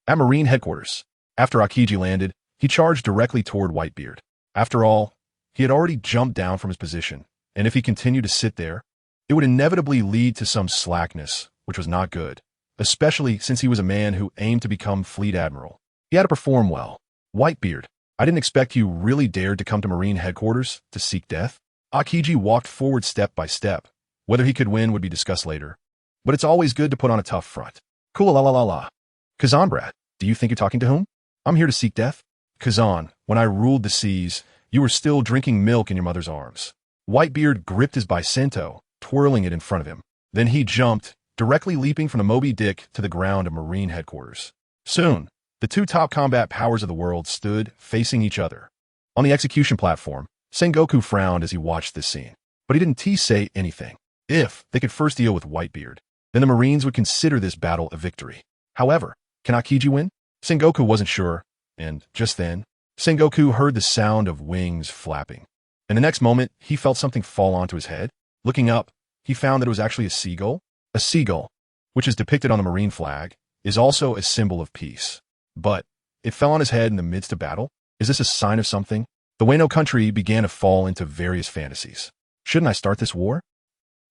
At Marine headquarters, after Aokiji landed, he charged directly toward Whitebeard. After all, he had already jumped down from his position, and if he continued to sit there, it would inevitably lead to some slackness, which was not good, especially since he was a man who aimed to become Fleet Admiral. He had to perform well. Whitebeard, I didn't expect you really dared to come to Marine headquarters to seek death. Aokiji walked forward step by step. Whether he could win would be discussed later, but it's always good to put on a tough front. Cool la la la la. Kazan brat, do you think you're talking to whom? I'm here to seek death. Kazan, when I ruled the seas, you were still drinking milk in your mother's arms. Whitebeard gripped his Bicento, twirling it in front of him. Then he jumped, directly leaping from the Moby Dick to the ground of Marine headquarters. Soon, the 2 top combat powers of the world stood facing each other. On the execution platform, Sengoku frowned as he watched this scene, but he didn't say anything. If they could first deal with Whitebeard, then the Marines would consider this battle a victory. However, can Aokiji win? Sengoku wasn't sure, and just then, Sengoku heard the sound of wings flapping. And the next moment, he felt something fall onto his head. Looking up, he found that it was actually a seagull. A seagull, which is depicted on the Marine flag, is also a symbol of peace. But it fell on his head in the midst of battle. Is this a sign of something? The Wano country began to fall into various fantasies. Shouldn't I start this war?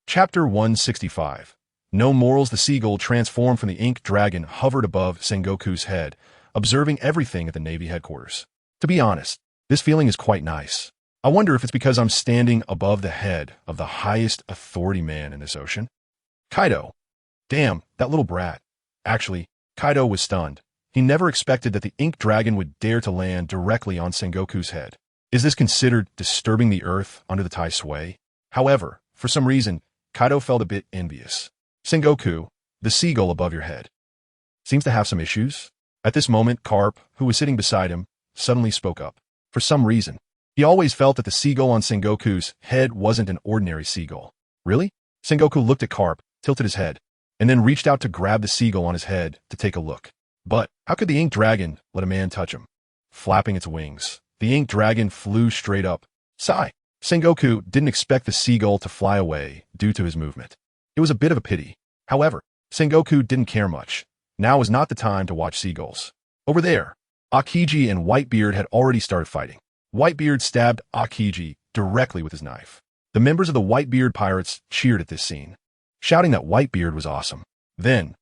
Chapter 165. No morals. The seagull transformed from the ink dragon hovered above Sengoku's head, observing everything at the Navy headquarters. To be honest, this feeling is quite nice. I wonder if it's because I'm standing above the head of the highest authority man in this ocean. Kaido. Damn, that little brat. Actually, Kaido was stunned. He never expected that the ink dragon would dare to land directly on Sengoku's head. Is this considered disturbing the earth under the Tai sway? However, for some reason, Kaido felt a bit envious. Sengoku, the seagull above your head, seems to have some issues. At this moment, Carp, who was sitting beside him, suddenly spoke up. For some reason, he always felt that the seagull on Sengoku's head wasn't an ordinary seagull. Really? Sengoku looked at Carp, tilted his head, and then reached out to grab the seagull on his head to take a look. But how could the ink dragon let a man touch him? Flapping its wings, the ink dragon flew straight up. Sigh. Sengoku didn't expect the seagull to fly away due to his movement. It was a bit of a pity. However, Sengoku didn't care much. Now was not the time to watch seagulls. Over there, Aokiji and Whitebeard had already started fighting. Whitebeard stabbed Aokiji directly with his knife. The members of the Whitebeard pirates cheered at this scene, shouting that Whitebeard was awesome. Then,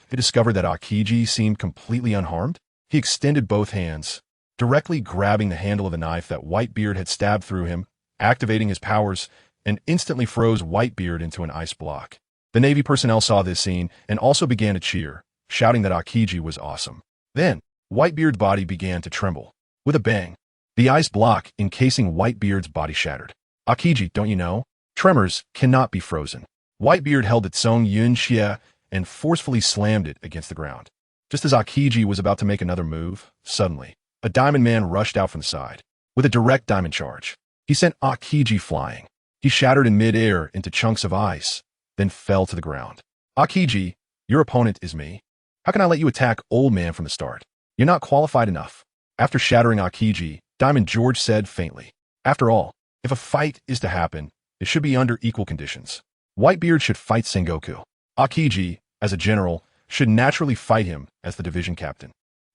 they discovered that Aokiji seemed completely unharmed. He extended both hands, directly grabbing the handle of the knife that Whitebeard had stabbed through him, activating his powers, and instantly froze Whitebeard into an ice block. The Navy personnel saw this scene and also began to cheer, shouting that Aokiji was awesome. Then, Whitebeard's body began to tremble. With a bang, the ice block encasing Whitebeard's body shattered. Aokiji, don't you know? Tremors cannot be frozen. Whitebeard held its own Yun Xie and forcefully slammed it against the ground. Just as Akiji was about to make another move, suddenly, a diamond man rushed out from the side. With a direct diamond charge, he sent Akiji flying. He shattered in mid-air into chunks of ice, then fell to the ground. Akiji, your opponent is me. How can I let you attack Old Man from the start? You're not qualified enough. After shattering Akiji, Diamond George said faintly, after all, if a fight is to happen, it should be under equal conditions. Whitebeard should fight Sengoku. Akiji, as a general, should naturally fight him as the division captain.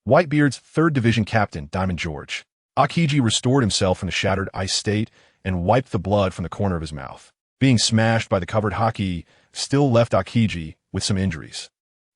Whitebeard's 3rd Division captain, Diamond George. Akiji restored himself from the shattered ice state and wiped the blood from the corner of his mouth. Being smashed by the covered haki still left Akiji with some injuries.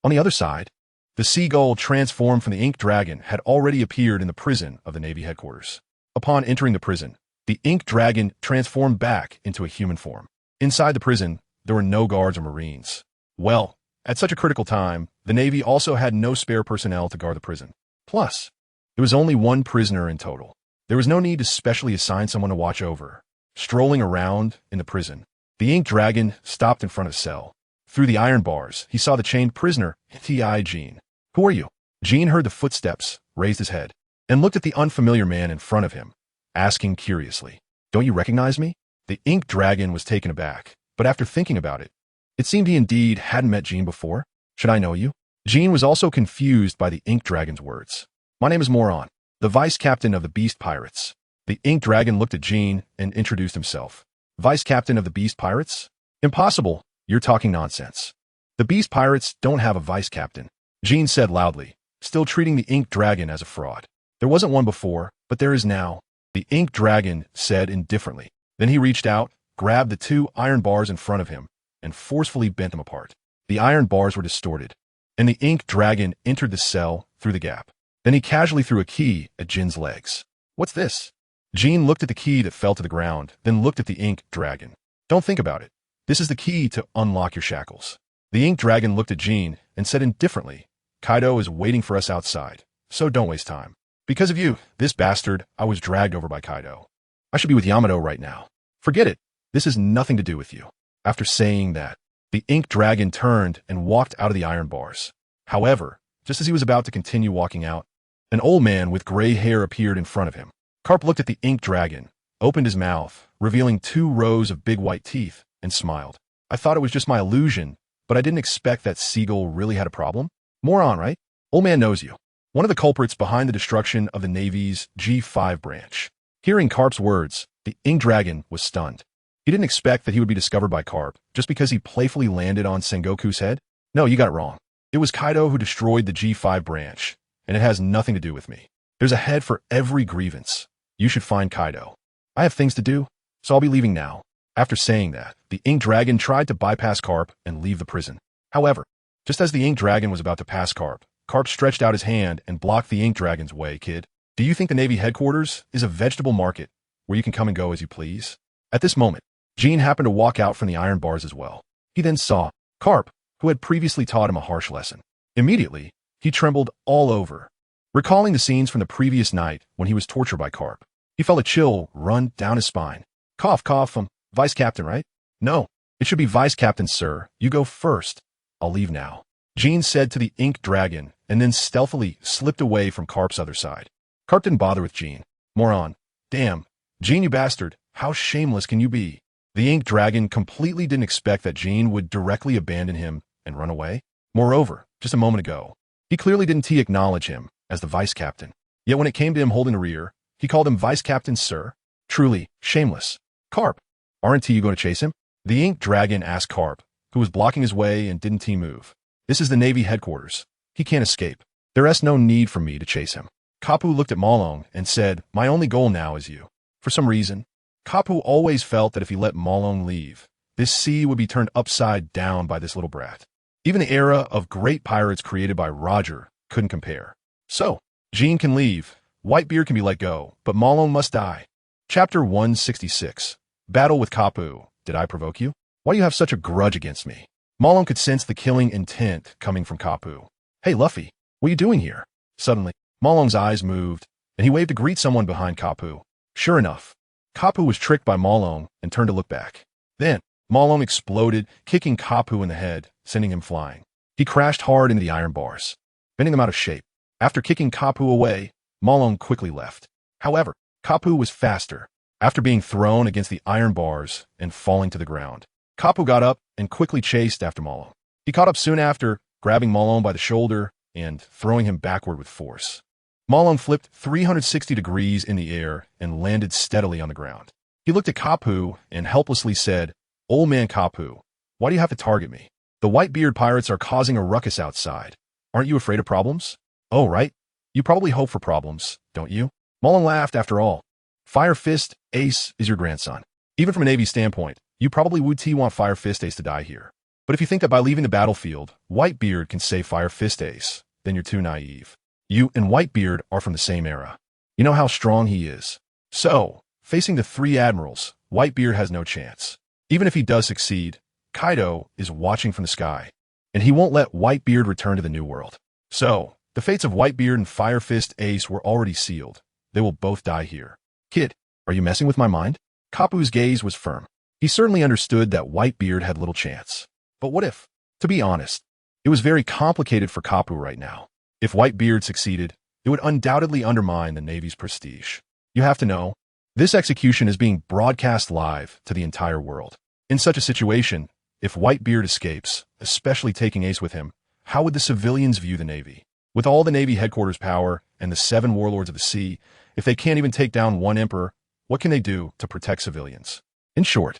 On the other side, the seagull transformed from the Ink Dragon had already appeared in the prison of the Navy headquarters. Upon entering the prison, the Ink Dragon transformed back into a human form. Inside the prison, there were no guards or marines. Well, at such a critical time, the Navy also had no spare personnel to guard the prison. Plus, there was only one prisoner in total. There was no need to specially assign someone to watch over. Strolling around in the prison, the Ink Dragon stopped in front of a cell. Through the iron bars, he saw the chained prisoner, T.I. Jean. Who are you? Jean heard the footsteps, raised his head, and looked at the unfamiliar man in front of him, asking curiously, don't you recognize me? The Ink Dragon was taken aback, but after thinking about it, it seemed he indeed hadn't met Jean before. Should I know you? Jean was also confused by the Ink Dragon's words. My name is Moron, the vice captain of the Beast Pirates. The Ink Dragon looked at Jean and introduced himself. Vice captain of the Beast Pirates? Impossible. You're talking nonsense. The Beast Pirates don't have a vice captain, Jean said loudly, still treating the Ink Dragon as a fraud. There wasn't one before, but there is now, the Ink Dragon said indifferently. Then he reached out, grabbed the 2 iron bars in front of him, and forcefully bent them apart. The iron bars were distorted, and the Ink Dragon entered the cell through the gap. Then he casually threw a key at Jin's legs. What's this? Jean looked at the key that fell to the ground, then looked at the Ink Dragon. Don't think about it. This is the key to unlock your shackles. The Ink Dragon looked at Jean and said indifferently, Kaido is waiting for us outside, so don't waste time. Because of you, this bastard, I was dragged over by Kaido. I should be with Yamato right now. Forget it. This has nothing to do with you. After saying that, the Ink Dragon turned and walked out of the iron bars. However, just as he was about to continue walking out, an old man with gray hair appeared in front of him. Carp looked at the Ink Dragon, opened his mouth, revealing 2 rows of big white teeth, and smiled. I thought it was just my illusion, but I didn't expect that Seagull really had a problem. Moron, right? Old man knows you. One of the culprits behind the destruction of the Navy's G5 branch. Hearing Carp's words, the Ink Dragon was stunned. He didn't expect that he would be discovered by Carp just because he playfully landed on Sengoku's head. No, you got it wrong. It was Kaido who destroyed the G5 branch, and it has nothing to do with me. There's a head for every grievance. You should find Kaido. I have things to do, so I'll be leaving now. After saying that, the Ink Dragon tried to bypass Carp and leave the prison. However, just as the Ink Dragon was about to pass Carp, Carp stretched out his hand and blocked the Ink Dragon's way. Kid, do you think the Navy headquarters is a vegetable market where you can come and go as you please? At this moment, Jean happened to walk out from the iron bars as well. He then saw Carp, who had previously taught him a harsh lesson. Immediately, he trembled all over. Recalling the scenes from the previous night when he was tortured by Carp, he felt a chill run down his spine. Cough, cough, Vice Captain, right? No, it should be Vice Captain, sir. You go first. I'll leave now. Jean said to the Ink Dragon, and then stealthily slipped away from Carp's other side. Carp didn't bother with Jean. Moron. Damn. Jean, you bastard. How shameless can you be? The Ink Dragon completely didn't expect that Jean would directly abandon him and run away. Moreover, just a moment ago, he clearly didn't acknowledge him as the Vice Captain. Yet when it came to him holding the rear, he called him Vice Captain, sir. Truly, shameless. Carp, aren't you going to chase him? The Ink Dragon asked Carp, who was blocking his way and didn't move. This is the Navy headquarters. He can't escape. There's no need for me to chase him. Kapu looked at Malong and said, my only goal now is you. For some reason, Kapu always felt that if he let Malong leave, this sea would be turned upside down by this little brat. Even the era of great pirates created by Roger couldn't compare. So, Jean can leave, Whitebeard can be let go, but Malong must die. Chapter 166. Battle with Kapu. Did I provoke you? Why do you have such a grudge against me? Malong could sense the killing intent coming from Kapu. Hey, Luffy, what are you doing here? Suddenly, Malong's eyes moved, and he waved to greet someone behind Kapu. Sure enough, Kapu was tricked by Malong and turned to look back. Then, Malong exploded, kicking Kapu in the head, sending him flying. He crashed hard into the iron bars, bending them out of shape. After kicking Kapu away, Malong quickly left. However, Kapu was faster. After being thrown against the iron bars and falling to the ground, Kapu got up and quickly chased after Malong. He caught up soon after, grabbing Malong by the shoulder and throwing him backward with force. Malong flipped 360 degrees in the air and landed steadily on the ground. He looked at Kapu and helplessly said, "Old man Kapu, why do you have to target me? The Whitebeard pirates are causing a ruckus outside. Aren't you afraid of problems?" "Oh, right. You probably hope for problems, don't you?" Malong laughed. "After all, Fire Fist Ace is your grandson. Even from a Navy standpoint, you probably would want Fire Fist Ace to die here. But if you think that by leaving the battlefield, Whitebeard can save Fire Fist Ace, then you're too naive. You and Whitebeard are from the same era. You know how strong he is. So, facing the three admirals, Whitebeard has no chance. Even if he does succeed, Kaido is watching from the sky, and he won't let Whitebeard return to the New World. So, the fates of Whitebeard and Fire Fist Ace were already sealed. They will both die here. Kid, are you messing with my mind?" Kapu's gaze was firm. He certainly understood that Whitebeard had little chance. But what if? To be honest, it was very complicated for Kapu right now. If Whitebeard succeeded, it would undoubtedly undermine the Navy's prestige. You have to know, this execution is being broadcast live to the entire world. In such a situation, if Whitebeard escapes, especially taking Ace with him, how would the civilians view the Navy? With all the Navy headquarters power and the 7 warlords of the sea, if they can't even take down one emperor, what can they do to protect civilians? In short,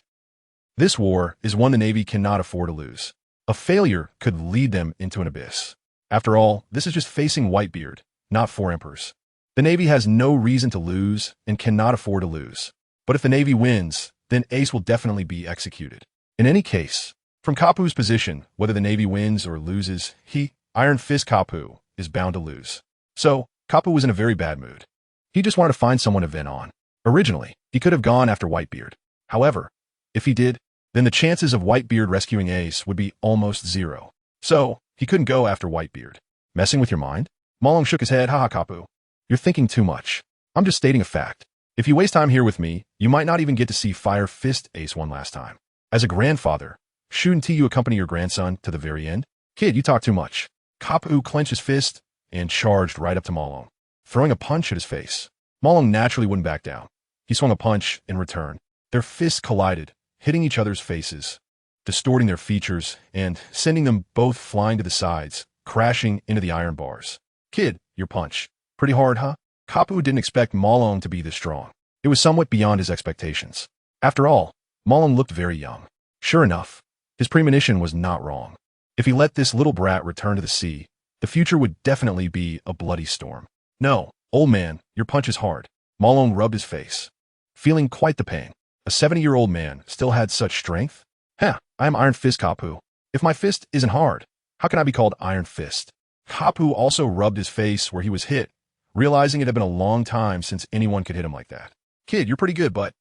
this war is one the Navy cannot afford to lose. A failure could lead them into an abyss. After all, this is just facing Whitebeard, not 4 emperors. The Navy has no reason to lose and cannot afford to lose. But if the Navy wins, then Ace will definitely be executed. In any case, from Kapu's position, whether the Navy wins or loses, Iron Fist Kapu, is bound to lose. So, Kapu was in a very bad mood. He just wanted to find someone to vent on. Originally, he could have gone after Whitebeard. However, if he did, then the chances of Whitebeard rescuing Ace would be almost 0. So, he couldn't go after Whitebeard. Messing with your mind? Malong shook his head. "Haha, Kapu. You're thinking too much. I'm just stating a fact. If you waste time here with me, you might not even get to see Fire Fist Ace one last time. As a grandfather, shouldn't you accompany your grandson to the very end?" "Kid, you talk too much." Kapu clenched his fist and charged right up to Malong, throwing a punch at his face. Malong naturally wouldn't back down. He swung a punch in return. Their fists collided, hitting each other's faces, distorting their features, and sending them both flying to the sides, crashing into the iron bars. "Kid, your punch. Pretty hard, huh?" Kapu didn't expect Malong to be this strong. It was somewhat beyond his expectations. After all, Malong looked very young. Sure enough, his premonition was not wrong. If he let this little brat return to the sea, the future would definitely be a bloody storm. "No, old man, your punch is hard." Malong rubbed his face, feeling quite the pain. A 70-year-old man still had such strength? "Heh, I am Iron Fist Kapu. If my fist isn't hard, how can I be called Iron Fist?" Kapu also rubbed his face where he was hit, realizing it had been a long time since anyone could hit him like that. "Kid, you're pretty good, but..."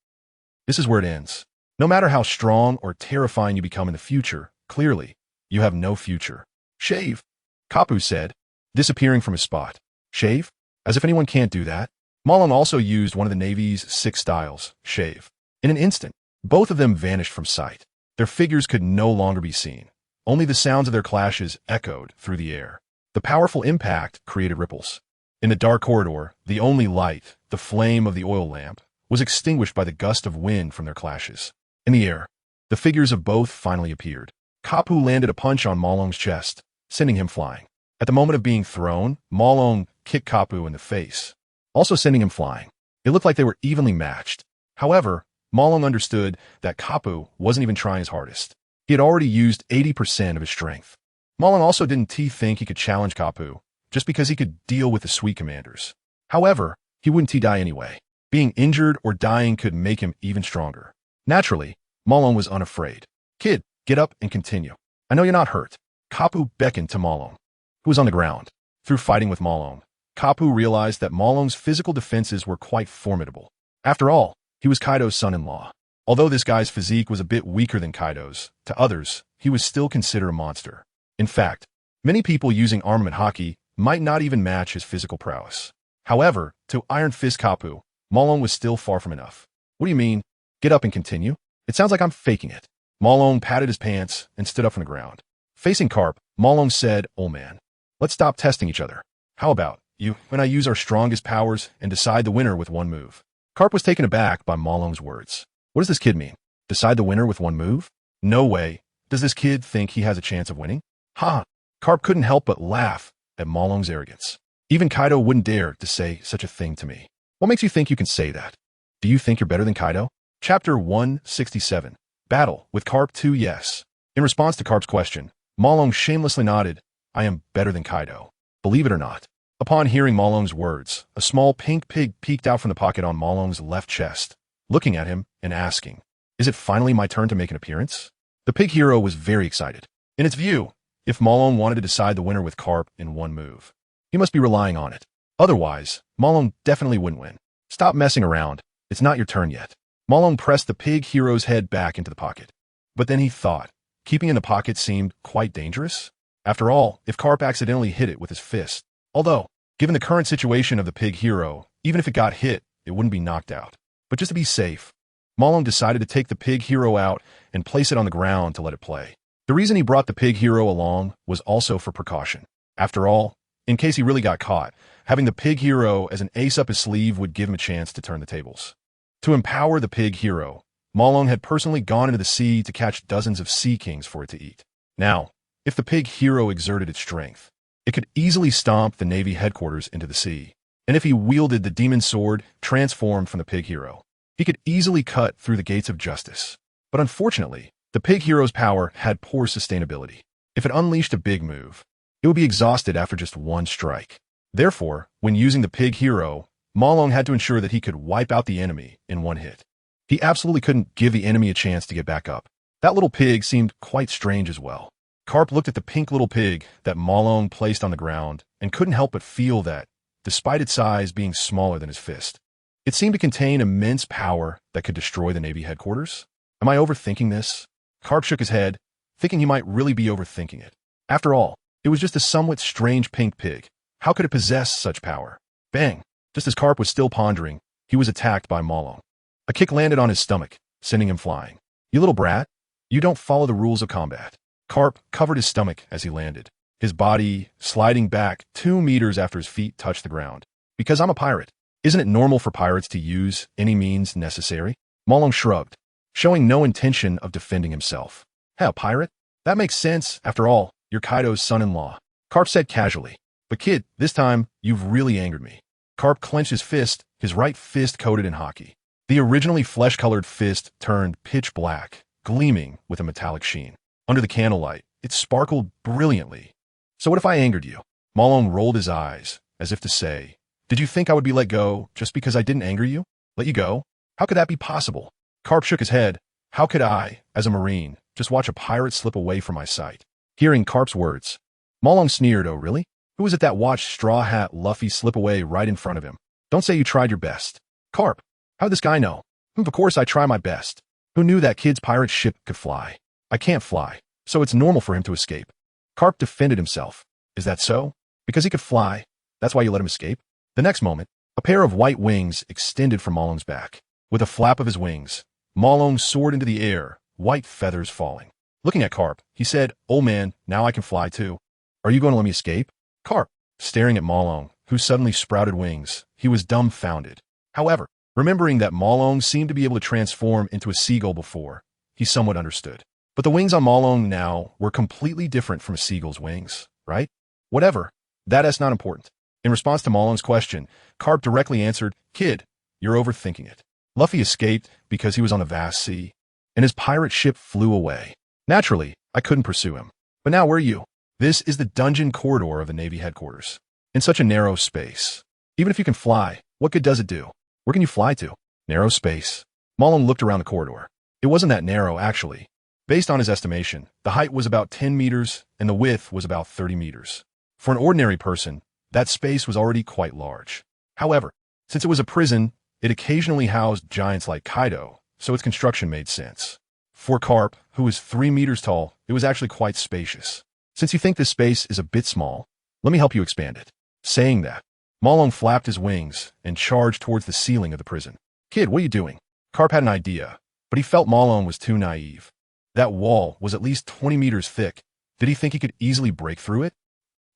This is where it ends. No matter how strong or terrifying you become in the future, clearly, you have no future. "Shave," Kapu said, disappearing from his spot. "Shave? As if anyone can't do that." Malong also used one of the Navy's 6 styles, shave. In an instant, both of them vanished from sight. Their figures could no longer be seen. Only the sounds of their clashes echoed through the air. The powerful impact created ripples. In the dark corridor, the only light, the flame of the oil lamp, was extinguished by the gust of wind from their clashes. In the air, the figures of both finally appeared. Kapu landed a punch on Malong's chest, sending him flying. At the moment of being thrown, Malong kicked Kapu in the face, also sending him flying. It looked like they were evenly matched. However, Malong understood that Kapu wasn't even trying his hardest. He had already used 80% of his strength. Malong also didn't think he could challenge Kapu, just because he could deal with the sweet commanders. However, he wouldn't die anyway. Being injured or dying could make him even stronger. Naturally, Malong was unafraid. "Kid, get up and continue. I know you're not hurt." Kapu beckoned to Malong, who was on the ground. Through fighting with Malong, Kapu realized that Malong's physical defenses were quite formidable. After all, he was Kaido's son-in-law. Although this guy's physique was a bit weaker than Kaido's, to others, he was still considered a monster. In fact, many people using armament hockey might not even match his physical prowess. However, to Iron Fist Kapu, Malong was still far from enough. "What do you mean? Get up and continue? It sounds like I'm faking it." Malong patted his pants and stood up from the ground. Facing Carp, Malong said, "Oh man, let's stop testing each other. How about you and I use our strongest powers and decide the winner with one move?" Carp was taken aback by Malong's words. What does this kid mean? Decide the winner with one move? No way. Does this kid think he has a chance of winning? Ha! Carp couldn't help but laugh at Malong's arrogance. Even Kaido wouldn't dare to say such a thing to me. What makes you think you can say that? Do you think you're better than Kaido? Chapter 167. Battle with Carp 2. Yes. In response to Carp's question, Malong shamelessly nodded. I am better than Kaido. Believe it or not. Upon hearing Malong's words, a small pink pig peeked out from the pocket on Malong's left chest, looking at him and asking, "Is it finally my turn to make an appearance?" The pig hero was very excited. In its view, if Malong wanted to decide the winner with Carp in one move, he must be relying on it. Otherwise, Malong definitely wouldn't win. Stop messing around. It's not your turn yet. Malong pressed the pig hero's head back into the pocket. But then he thought, keeping in the pocket seemed quite dangerous. After all, if Carp accidentally hit it with his fist, although, given the current situation of the pig hero, even if it got hit, it wouldn't be knocked out. But just to be safe, Malong decided to take the pig hero out and place it on the ground to let it play. The reason he brought the pig hero along was also for precaution. After all, in case he really got caught, having the pig hero as an ace up his sleeve would give him a chance to turn the tables. To empower the pig hero, Malong had personally gone into the sea to catch dozens of sea kings for it to eat. Now, if the pig hero exerted its strength, it could easily stomp the Navy headquarters into the sea. And if he wielded the demon sword transformed from the pig hero, he could easily cut through the gates of justice. But unfortunately, the pig hero's power had poor sustainability. If it unleashed a big move, it would be exhausted after just one strike. Therefore, when using the pig hero, Malong had to ensure that he could wipe out the enemy in one hit. He absolutely couldn't give the enemy a chance to get back up. That little pig seemed quite strange as well. Carp looked at the pink little pig that Malong placed on the ground and couldn't help but feel that, despite its size being smaller than his fist, it seemed to contain immense power that could destroy the Navy headquarters. Am I overthinking this? Carp shook his head, thinking he might really be overthinking it. After all, it was just a somewhat strange pink pig. How could it possess such power? Bang! Just as Carp was still pondering, he was attacked by Malong. A kick landed on his stomach, sending him flying. You little brat! You don't follow the rules of combat. Carp covered his stomach as he landed, his body sliding back 2 meters after his feet touched the ground. Because I'm a pirate. Isn't it normal for pirates to use any means necessary? Malong shrugged, showing no intention of defending himself. Hey, a pirate? That makes sense. After all, you're Kaido's son-in-law. Carp said casually. But kid, this time, you've really angered me. Carp clenched his fist, his right fist coated in hockey. The originally flesh-colored fist turned pitch black, gleaming with a metallic sheen. Under the candlelight, it sparkled brilliantly. So what if I angered you? Malong rolled his eyes, as if to say, did you think I would be let go just because I didn't anger you? Let you go? How could that be possible? Carp shook his head. How could I, as a marine, just watch a pirate slip away from my sight? Hearing Carp's words, Malong sneered. Oh, really? Who was it that watched Straw Hat Luffy slip away right in front of him? Don't say you tried your best. Carp, how did this guy know? Of course I try my best. Who knew that kid's pirate ship could fly? I can't fly, so it's normal for him to escape. Carp defended himself. Is that so? Because he could fly, that's why you let him escape? The next moment, a pair of white wings extended from Malong's back. With a flap of his wings, Malong soared into the air, white feathers falling. Looking at Carp, he said, oh man, now I can fly too. Are you going to let me escape? Carp, staring at Malong, who suddenly sprouted wings, he was dumbfounded. However, remembering that Malong seemed to be able to transform into a seagull before, he somewhat understood. But the wings on Malong now were completely different from a seagull's wings, right? Whatever, that's not important. In response to Malong's question, Carp directly answered, kid, you're overthinking it. Luffy escaped because he was on a vast sea, and his pirate ship flew away. Naturally, I couldn't pursue him. But now where are you? This is the dungeon corridor of the Navy headquarters. In such a narrow space. Even if you can fly, what good does it do? Where can you fly to? Narrow space. Malong looked around the corridor. It wasn't that narrow, actually. Based on his estimation, the height was about 10 meters and the width was about 30 meters. For an ordinary person, that space was already quite large. However, since it was a prison, it occasionally housed giants like Kaido, so its construction made sense. For Carp, who was 3 meters tall, it was actually quite spacious. Since you think this space is a bit small, let me help you expand it. Saying that, Malong flapped his wings and charged towards the ceiling of the prison. Kid, what are you doing? Carp had an idea, but he felt Malong was too naive. That wall was at least 20 meters thick, Did he think he could easily break through it?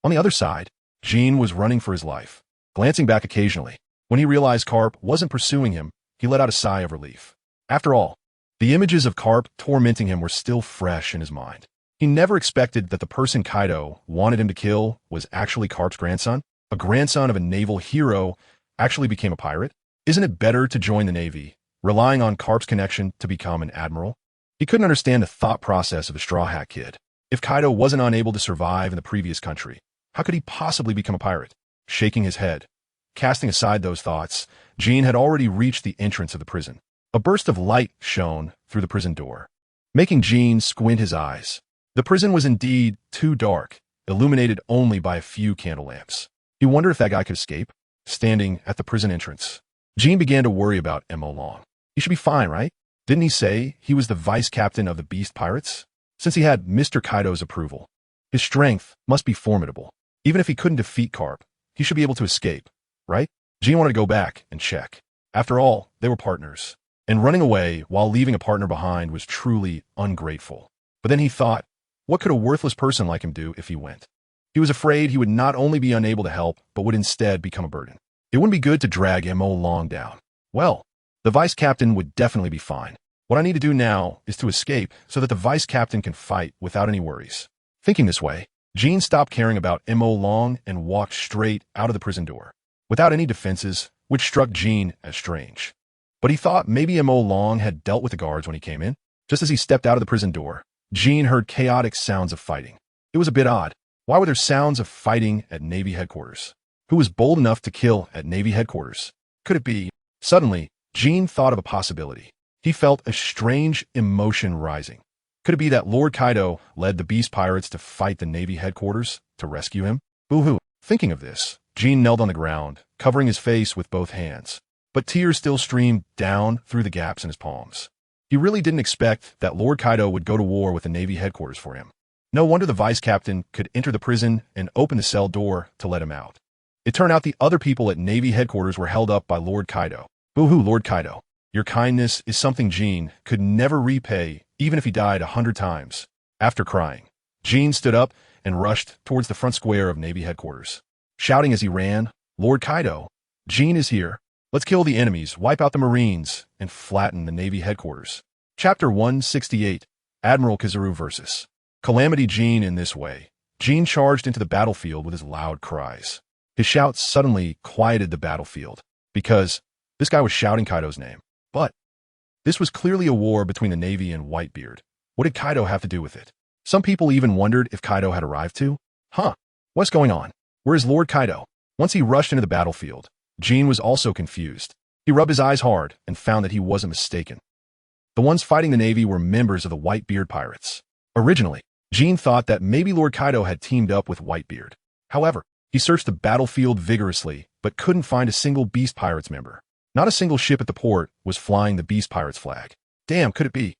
On the other side, Jean was running for his life, glancing back occasionally. When he realized Carp wasn't pursuing him, he let out a sigh of relief. After all, the images of Carp tormenting him were still fresh in his mind. He never expected that the person Kaido wanted him to kill was actually Carp's grandson. A grandson of a naval hero actually became a pirate. Isn't it better to join the Navy, relying on Carp's connection to become an admiral? He couldn't understand the thought process of a Straw Hat Kid. If Kaido wasn't unable to survive in the previous country, how could he possibly become a pirate? Shaking his head, casting aside those thoughts, Jean had already reached the entrance of the prison. A burst of light shone through the prison door, making Jean squint his eyes. The prison was indeed too dark, illuminated only by a few candle lamps. He wondered if that guy could escape. Standing at the prison entrance, Jean began to worry about Mo Long. He should be fine, right? Didn't he say he was the vice captain of the Beast Pirates? Since he had Mr. Kaido's approval, his strength must be formidable. Even if he couldn't defeat Carp, he should be able to escape, right? Jean wanted to go back and check. After all, they were partners, and running away while leaving a partner behind was truly ungrateful. But then he thought, what could a worthless person like him do if he went? He was afraid he would not only be unable to help, but would instead become a burden. It wouldn't be good to drag Mo Long down. Well, the vice captain would definitely be fine. What I need to do now is to escape so that the vice captain can fight without any worries. Thinking this way, Jean stopped caring about Mo Long and walked straight out of the prison door, without any defenses, which struck Jean as strange. But he thought maybe Mo Long had dealt with the guards when he came in. Just as he stepped out of the prison door, Jean heard chaotic sounds of fighting. It was a bit odd. Why were there sounds of fighting at Navy headquarters? Who was bold enough to kill at Navy headquarters? Could it be? Suddenly, Jean thought of a possibility. He felt a strange emotion rising. Could it be that Lord Kaido led the Beast Pirates to fight the Navy headquarters to rescue him? Boo-hoo. Thinking of this, Jean knelt on the ground, covering his face with both hands. But tears still streamed down through the gaps in his palms. He really didn't expect that Lord Kaido would go to war with the Navy headquarters for him. No wonder the vice captain could enter the prison and open the cell door to let him out. It turned out the other people at Navy headquarters were held up by Lord Kaido. Boo-hoo, Lord Kaido. Your kindness is something Jean could never repay, even if he died 100 times. After crying, Jean stood up and rushed towards the front square of Navy headquarters. Shouting as he ran, Lord Kaido, Jean is here. Let's kill the enemies, wipe out the Marines, and flatten the Navy headquarters. Chapter 168, Admiral Kizaru vs. Calamity Jean. In this way, Jean charged into the battlefield with his loud cries. His shouts suddenly quieted the battlefield, because this guy was shouting Kaido's name. But this was clearly a war between the Navy and Whitebeard. What did Kaido have to do with it? Some people even wondered if Kaido had arrived too. What's going on? Where is Lord Kaido? Once he rushed into the battlefield, Jean was also confused. He rubbed his eyes hard and found that he wasn't mistaken. The ones fighting the Navy were members of the Whitebeard Pirates. Originally, Jean thought that maybe Lord Kaido had teamed up with Whitebeard. However, he searched the battlefield vigorously, but couldn't find a single Beast Pirates member. Not a single ship at the port was flying the Beast Pirates flag. Damn, could it be?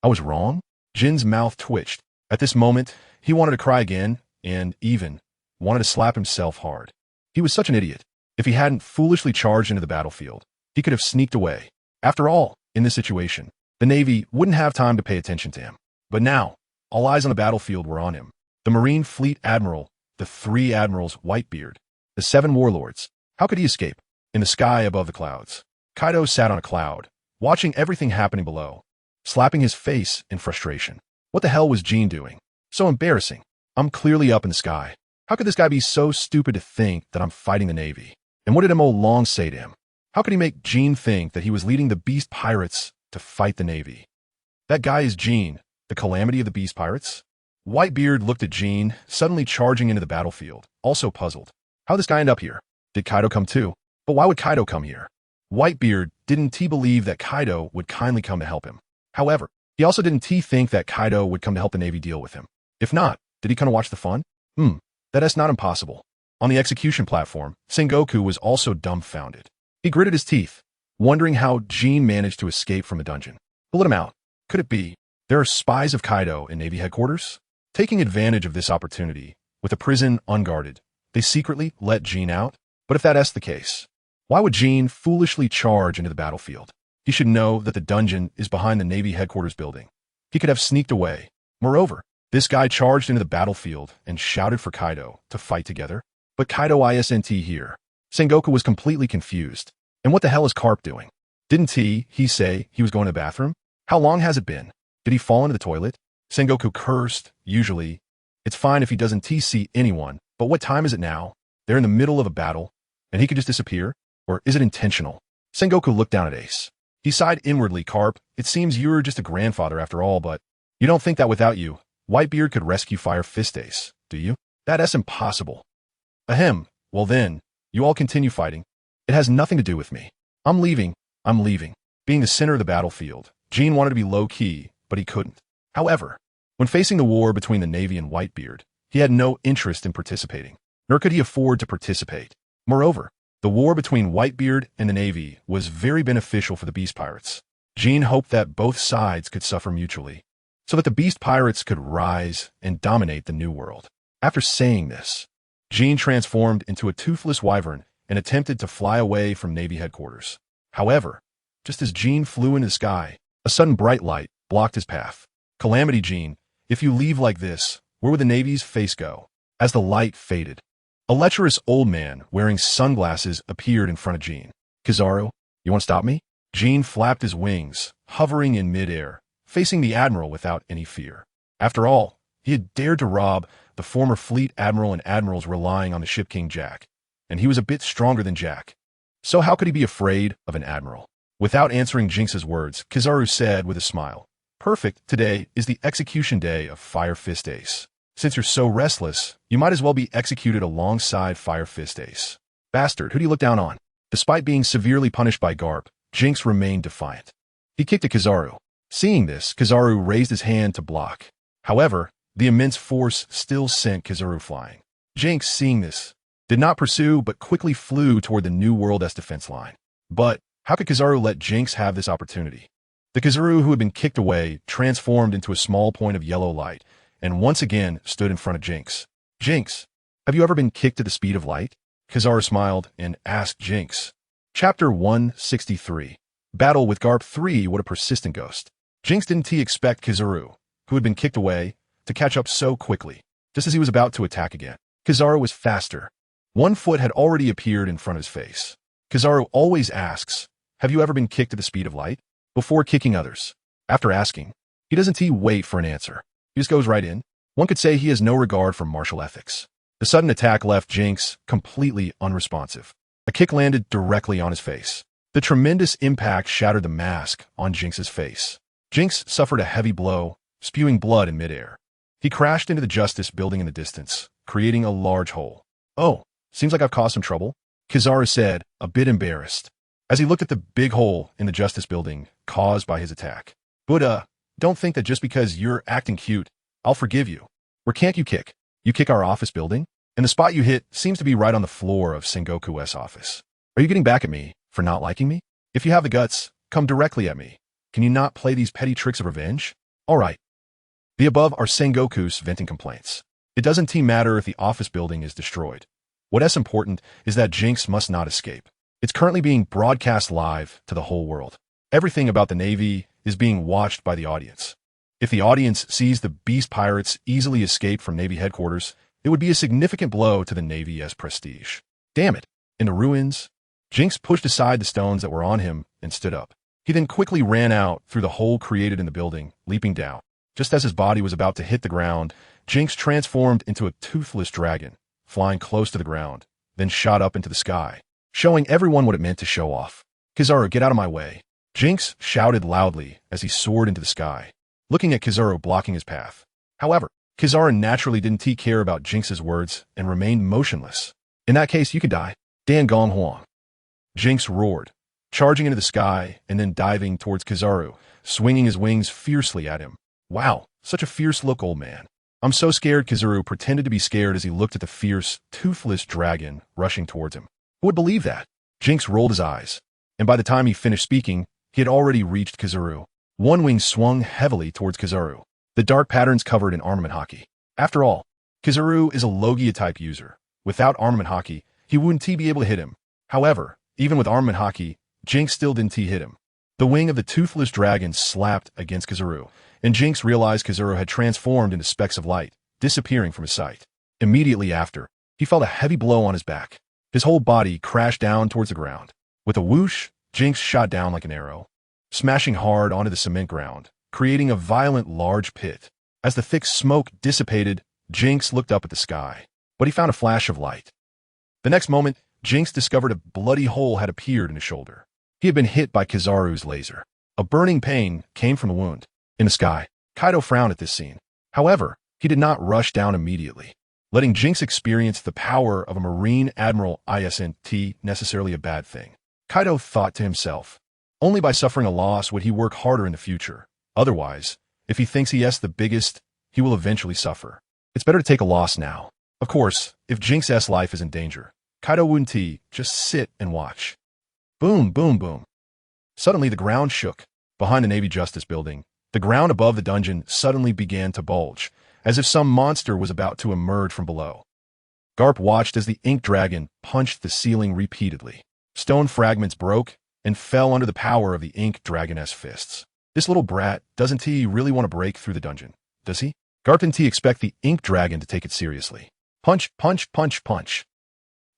I was wrong? Jin's mouth twitched. At this moment, he wanted to cry again, and even wanted to slap himself hard. He was such an idiot. If he hadn't foolishly charged into the battlefield, he could have sneaked away. After all, in this situation, the Navy wouldn't have time to pay attention to him. But now, all eyes on the battlefield were on him. The Marine Fleet Admiral, the 3 Admirals Whitebeard, the 7 Warlords. How could he escape? In the sky above the clouds, Kaido sat on a cloud, watching everything happening below, slapping his face in frustration. What the hell was Jean doing? So embarrassing. I'm clearly up in the sky. How could this guy be so stupid to think that I'm fighting the Navy? And what did Mo Long say to him? How could he make Jean think that he was leading the Beast Pirates to fight the Navy? That guy is Jean, the calamity of the Beast Pirates? Whitebeard looked at Jean, suddenly charging into the battlefield, also puzzled. How'd this guy end up here? Did Kaido come too? But why would Kaido come here? Whitebeard didn't he believe that Kaido would kindly come to help him. However, he also didn't he think that Kaido would come to help the Navy deal with him. If not, did he come to watch the fun? That's not impossible. On the execution platform, Sengoku was also dumbfounded. He gritted his teeth, wondering how Jean managed to escape from a dungeon. But let him out. Could it be there are spies of Kaido in Navy headquarters? Taking advantage of this opportunity, with the prison unguarded, they secretly let Jean out? But if that's the case, why would Jean foolishly charge into the battlefield? He should know that the dungeon is behind the Navy headquarters building. He could have sneaked away. Moreover, This guy charged into the battlefield and shouted for Kaido to fight together. But Kaido isn't here. Sengoku was completely confused. And what the hell is Carp doing? Didn't he say he was going to the bathroom? How long has it been? Did he fall into the toilet? Sengoku cursed. Usually, it's fine if he doesn't see anyone, but what time is it now? They're in the middle of a battle, and he could just disappear? Or is it intentional? Sengoku looked down at Ace. He sighed inwardly. Carp, it seems you're just a grandfather after all, but you don't think that without you, Whitebeard could rescue Fire Fist Ace, do you? That's impossible. Ahem, well then, you all continue fighting. It has nothing to do with me. I'm leaving. Being the center of the battlefield, Jean wanted to be low-key, but he couldn't. However, when facing the war between the Navy and Whitebeard, he had no interest in participating, nor could he afford to participate. Moreover, the war between Whitebeard and the Navy was very beneficial for the Beast Pirates. Jean hoped that both sides could suffer mutually, so that the Beast Pirates could rise and dominate the New World. After saying this, Jean transformed into a toothless wyvern and attempted to fly away from Navy headquarters. However, just as Jean flew into the sky, a sudden bright light blocked his path. Calamity Jean, if you leave like this, where would the Navy's face go? As the light faded, a lecherous old man wearing sunglasses appeared in front of Jean. Kizaru, you want to stop me? Jean flapped his wings, hovering in midair, facing the Admiral without any fear. After all, he had dared to rob the former fleet admiral and admirals relying on the ship King Jack, and he was a bit stronger than Jack. So how could he be afraid of an admiral? Without answering Jinx's words, Kizaru said with a smile, Perfect, today is the execution day of Fire Fist Ace. Since you're so restless, you might as well be executed alongside Fire Fist Ace. Bastard, who do you look down on? Despite being severely punished by Garp, Jinx remained defiant. He kicked at Kizaru. Seeing this, Kizaru raised his hand to block. However, the immense force still sent Kizaru flying. Jinx, seeing this, did not pursue but quickly flew toward the New World's defense line. But how could Kizaru let Jinx have this opportunity? The Kizaru who had been kicked away transformed into a small point of yellow light and once again stood in front of Jinx. Jinx, have you ever been kicked at the speed of light? Kizaru smiled and asked Jinx. Chapter 163. Battle with Garp 3. What a persistent ghost. Jinx didn't expect Kizaru, who had been kicked away, to catch up so quickly. Just as he was about to attack again, Kizaru was faster. One foot had already appeared in front of his face. Kizaru always asks, have you ever been kicked at the speed of light? Before kicking others. After asking, he doesn't wait for an answer. He just goes right in. One could say he has no regard for martial ethics. The sudden attack left Jinx completely unresponsive. A kick landed directly on his face. The tremendous impact shattered the mask on Jinx's face. Jinx suffered a heavy blow, spewing blood in midair. He crashed into the Justice building in the distance, creating a large hole. Oh, seems like I've caused some trouble, Kizaru said, a bit embarrassed, as he looked at the big hole in the Justice building caused by his attack. But, don't think that just because you're acting cute, I'll forgive you. Where can't you kick? You kick our office building? And the spot you hit seems to be right on the floor of Sengoku's office. Are you getting back at me for not liking me? If you have the guts, come directly at me. Can you not play these petty tricks of revenge? All right. The above are Sengoku's venting complaints. It doesn't matter if the office building is destroyed. What's important is that Jinx must not escape. It's currently being broadcast live to the whole world. Everything about the Navy is being watched by the audience. If the audience sees the Beast Pirates easily escape from Navy headquarters, it would be a significant blow to the Navy's prestige. Damn it. In the ruins, Jinx pushed aside the stones that were on him and stood up. He then quickly ran out through the hole created in the building, leaping down. Just as his body was about to hit the ground, Jinx transformed into a toothless dragon, flying close to the ground, then shot up into the sky, showing everyone what it meant to show off. Kizaru, get out of my way. Jinx shouted loudly as he soared into the sky, looking at Kizaru blocking his path. However, Kizaru naturally didn't care about Jinx's words and remained motionless. In that case, you could die. Dan Gong Huang. Jinx roared, charging into the sky and then diving towards Kizaru, swinging his wings fiercely at him. Wow, such a fierce look, old man. I'm so scared. Kizaru pretended to be scared as he looked at the fierce, toothless dragon rushing towards him. Who would believe that? Jinx rolled his eyes, and by the time he finished speaking, he had already reached Kizaru. One wing swung heavily towards Kizaru, the dark patterns covered in armament hockey. After all, Kizaru is a Logia-type user. Without armament hockey, he wouldn't be able to hit him. However, even with armament hockey, Jinx still didn't hit him. The wing of the toothless dragon slapped against Kizaru, and Jinx realized Kizaru had transformed into specks of light, disappearing from his sight. Immediately after, he felt a heavy blow on his back. His whole body crashed down towards the ground. With a whoosh, Jinx shot down like an arrow, smashing hard onto the cement ground, creating a violent large pit. As the thick smoke dissipated, Jinx looked up at the sky, but he found a flash of light. The next moment, Jinx discovered a bloody hole had appeared in his shoulder. He had been hit by Kizaru's laser. A burning pain came from the wound. In the sky, Kaido frowned at this scene. However, he did not rush down immediately, letting Jinx experience the power of a Marine Admiral isn't necessarily a bad thing. Kaido thought to himself, only by suffering a loss would he work harder in the future. Otherwise, if he thinks he is the biggest, he will eventually suffer. It's better to take a loss now. Of course, if Jinx's life is in danger, Kaido wouldn't just sit and watch. Boom, boom, boom. Suddenly the ground shook. Behind the Navy Justice building, the ground above the dungeon suddenly began to bulge, as if some monster was about to emerge from below. Garp watched as the ink dragon punched the ceiling repeatedly. Stone fragments broke and fell under the power of the ink dragon's fists. This little brat, doesn't he really want to break through the dungeon, does he? Garp didn't expect the ink dragon to take it seriously. Punch, punch, punch, punch.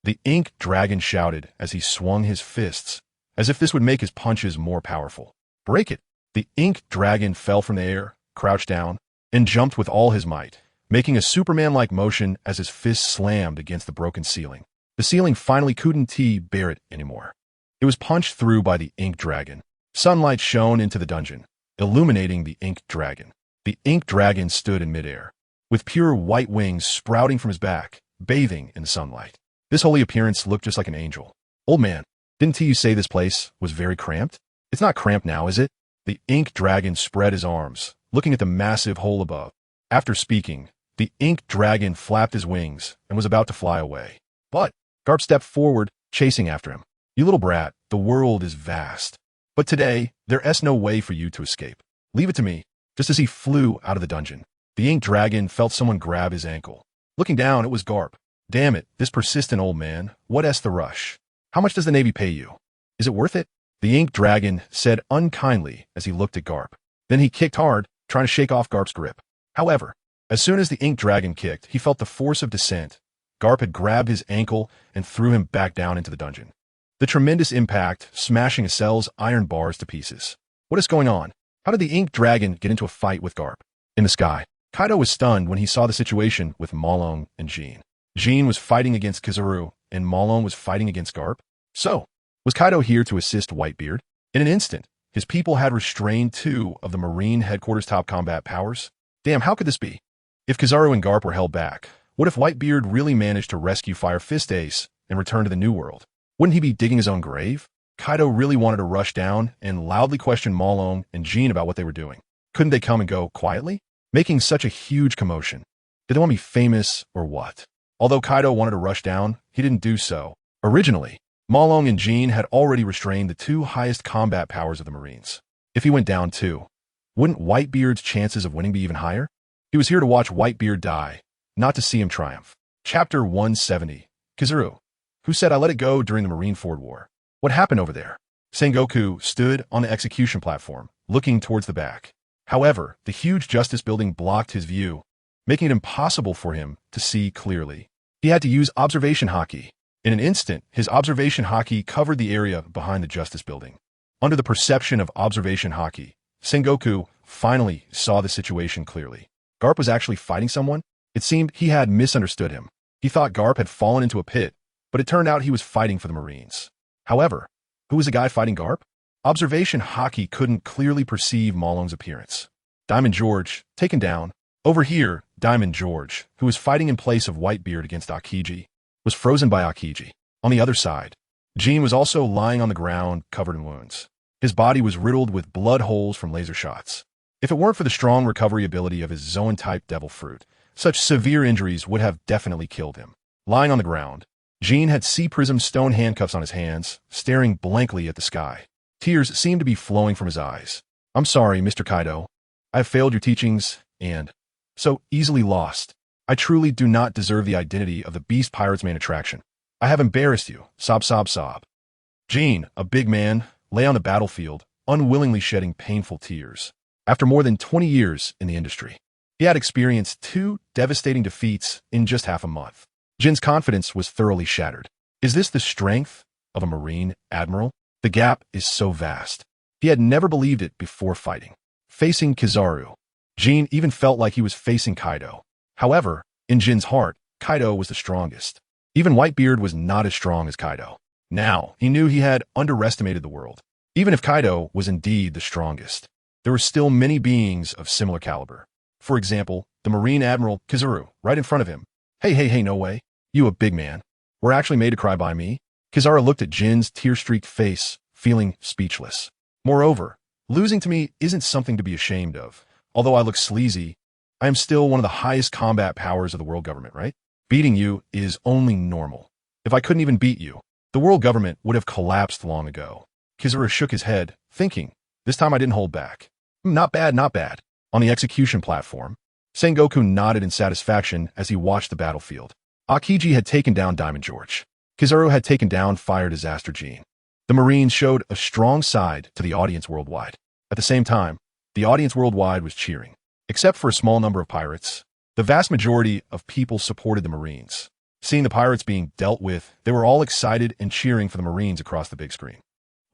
The ink dragon shouted as he swung his fists, as if this would make his punches more powerful. Break it! The ink dragon fell from the air, crouched down, and jumped with all his might, making a Superman-like motion as his fists slammed against the broken ceiling. The ceiling finally couldn't bear it anymore. It was punched through by the ink dragon. Sunlight shone into the dungeon, illuminating the ink dragon. The ink dragon stood in midair, with pure white wings sprouting from his back, bathing in the sunlight. This holy appearance looked just like an angel. Old man, didn't you say this place was very cramped? It's not cramped now, is it? The ink dragon spread his arms, looking at the massive hole above. After speaking, the ink dragon flapped his wings and was about to fly away. But Garp stepped forward, chasing after him. You little brat, the world is vast. But today, there's no way for you to escape. Leave it to me. Just as he flew out of the dungeon, the ink dragon felt someone grab his ankle. Looking down, it was Garp. Damn it, this persistent old man. What's the rush? How much does the Navy pay you? Is it worth it? The ink dragon said unkindly as he looked at Garp. Then he kicked hard, trying to shake off Garp's grip. However, as soon as the ink dragon kicked, he felt the force of descent. Garp had grabbed his ankle and threw him back down into the dungeon. The tremendous impact, smashing a cell's iron bars to pieces. What is going on? How did the ink dragon get into a fight with Garp? In the sky, Kaido was stunned when he saw the situation with Malong and Jean. Jean was fighting against Kizaru, and Malong was fighting against Garp. So, was Kaido here to assist Whitebeard? In an instant, his people had restrained 2 of the Marine Headquarters' top combat powers. Damn, how could this be? If Kizaru and Garp were held back, what if Whitebeard really managed to rescue Fire Fist Ace and return to the New World? Wouldn't he be digging his own grave? Kaido really wanted to rush down and loudly question Malong and Jean about what they were doing. Couldn't they come and go quietly, making such a huge commotion? Did they want to be famous or what? Although Kaido wanted to rush down, he didn't do so. Originally, Malong and Jean had already restrained the 2 highest combat powers of the Marines. If he went down too, wouldn't Whitebeard's chances of winning be even higher? He was here to watch Whitebeard die, not to see him triumph. Chapter 170. Kizaru. Who said I let it go during the Marineford War? What happened over there? Sengoku stood on the execution platform, looking towards the back. However, the huge justice building blocked his view, making it impossible for him to see clearly. He had to use observation haki. In an instant, his observation haki covered the area behind the justice building. Under the perception of observation haki, Sengoku finally saw the situation clearly. Garp was actually fighting someone? It seemed he had misunderstood him. He thought Garp had fallen into a pit, but it turned out he was fighting for the Marines. However, who was the guy fighting Garp? Observation haki couldn't clearly perceive Malong's appearance. Diamond George, taken down. Over here, Diamond George, who was fighting in place of Whitebeard against Akiji, was frozen by Akiji. On the other side, Jean was also lying on the ground, covered in wounds. His body was riddled with blood holes from laser shots. If it weren't for the strong recovery ability of his Zoan-type Devil Fruit, such severe injuries would have definitely killed him. Lying on the ground, Jean had C-Prism stone handcuffs on his hands, staring blankly at the sky. Tears seemed to be flowing from his eyes. I'm sorry, Mr. Kaido. I have failed your teachings, and so easily lost. I truly do not deserve the identity of the Beast Pirates main attraction. I have embarrassed you. Sob, sob, sob. Jean, a big man, lay on the battlefield, unwillingly shedding painful tears. After more than 20 years in the industry, he had experienced 2 devastating defeats in just half a month. Jin's confidence was thoroughly shattered. Is this the strength of a Marine admiral? The gap is so vast. He had never believed it before fighting. Facing Kizaru, Jin even felt like he was facing Kaido. However, in Jin's heart, Kaido was the strongest. Even Whitebeard was not as strong as Kaido. Now, he knew he had underestimated the world. Even if Kaido was indeed the strongest, there were still many beings of similar caliber. For example, the Marine Admiral Kizaru, right in front of him. Hey, no way. You a big man. Were actually made to cry by me? Kizaru looked at Jin's tear-streaked face, feeling speechless. Moreover, losing to me isn't something to be ashamed of. Although I look sleazy, I am still one of the highest combat powers of the world government, right? Beating you is only normal. If I couldn't even beat you, the world government would have collapsed long ago. Kizaru shook his head, thinking, this time I didn't hold back. Not bad. On the execution platform, Sengoku nodded in satisfaction as he watched the battlefield. Akiji had taken down Diamond George. Kizaru had taken down Fire Disaster Gene. The Marines showed a strong side to the audience worldwide. At the same time, the audience worldwide was cheering. Except for a small number of pirates, the vast majority of people supported the Marines. Seeing the pirates being dealt with, they were all excited and cheering for the Marines across the big screen.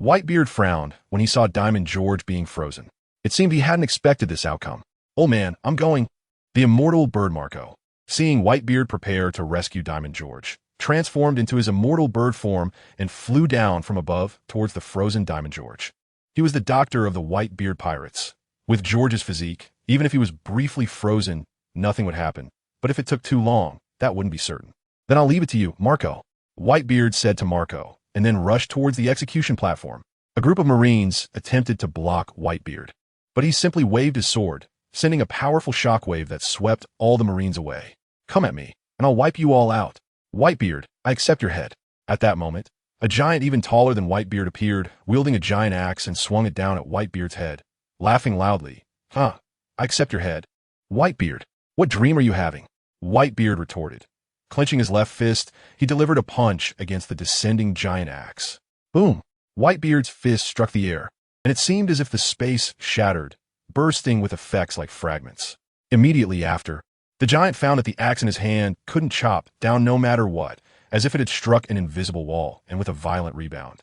Whitebeard frowned when he saw Diamond George being frozen. It seemed he hadn't expected this outcome. Oh man, I'm going. The immortal bird Marco, seeing Whitebeard prepare to rescue Diamond George, transformed into his immortal bird form and flew down from above towards the frozen Diamond George. He was the doctor of the Whitebeard pirates. With George's physique, even if he was briefly frozen, nothing would happen. But if it took too long, that wouldn't be certain. Then I'll leave it to you, Marco, Whitebeard said to Marco, and then rushed towards the execution platform. A group of Marines attempted to block Whitebeard, but he simply waved his sword, sending a powerful shockwave that swept all the Marines away. Come at me, and I'll wipe you all out. Whitebeard, I accept your head. At that moment, a giant even taller than Whitebeard appeared, wielding a giant axe and swung it down at Whitebeard's head, laughing loudly. I accept your head. Whitebeard, what dream are you having? Whitebeard retorted. Clenching his left fist, he delivered a punch against the descending giant axe. Boom! Whitebeard's fist struck the air, and it seemed as if the space shattered, bursting with effects like fragments. Immediately after, the giant found that the axe in his hand couldn't chop down no matter what, as if it had struck an invisible wall, and with a violent rebound.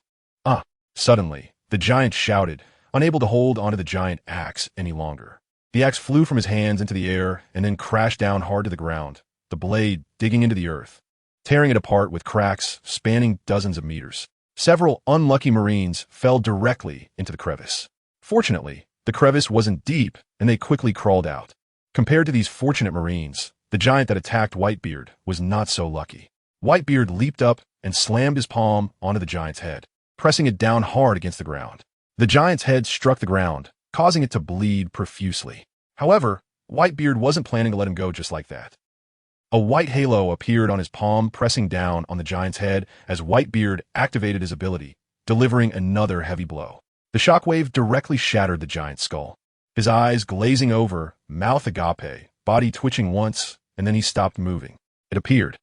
Suddenly, the giant shouted, unable to hold onto the giant axe any longer. The axe flew from his hands into the air and then crashed down hard to the ground, the blade digging into the earth, tearing it apart with cracks spanning dozens of meters. Several unlucky Marines fell directly into the crevice. Fortunately, the crevice wasn't deep, and they quickly crawled out. Compared to these fortunate Marines, the giant that attacked Whitebeard was not so lucky. Whitebeard leaped up and slammed his palm onto the giant's head, pressing it down hard against the ground. The giant's head struck the ground, causing it to bleed profusely. However, Whitebeard wasn't planning to let him go just like that. A white halo appeared on his palm, pressing down on the giant's head as Whitebeard activated his ability, delivering another heavy blow. The shockwave directly shattered the giant's skull. His eyes glazing over, mouth agape, body twitching once, and then he stopped moving. It appeared.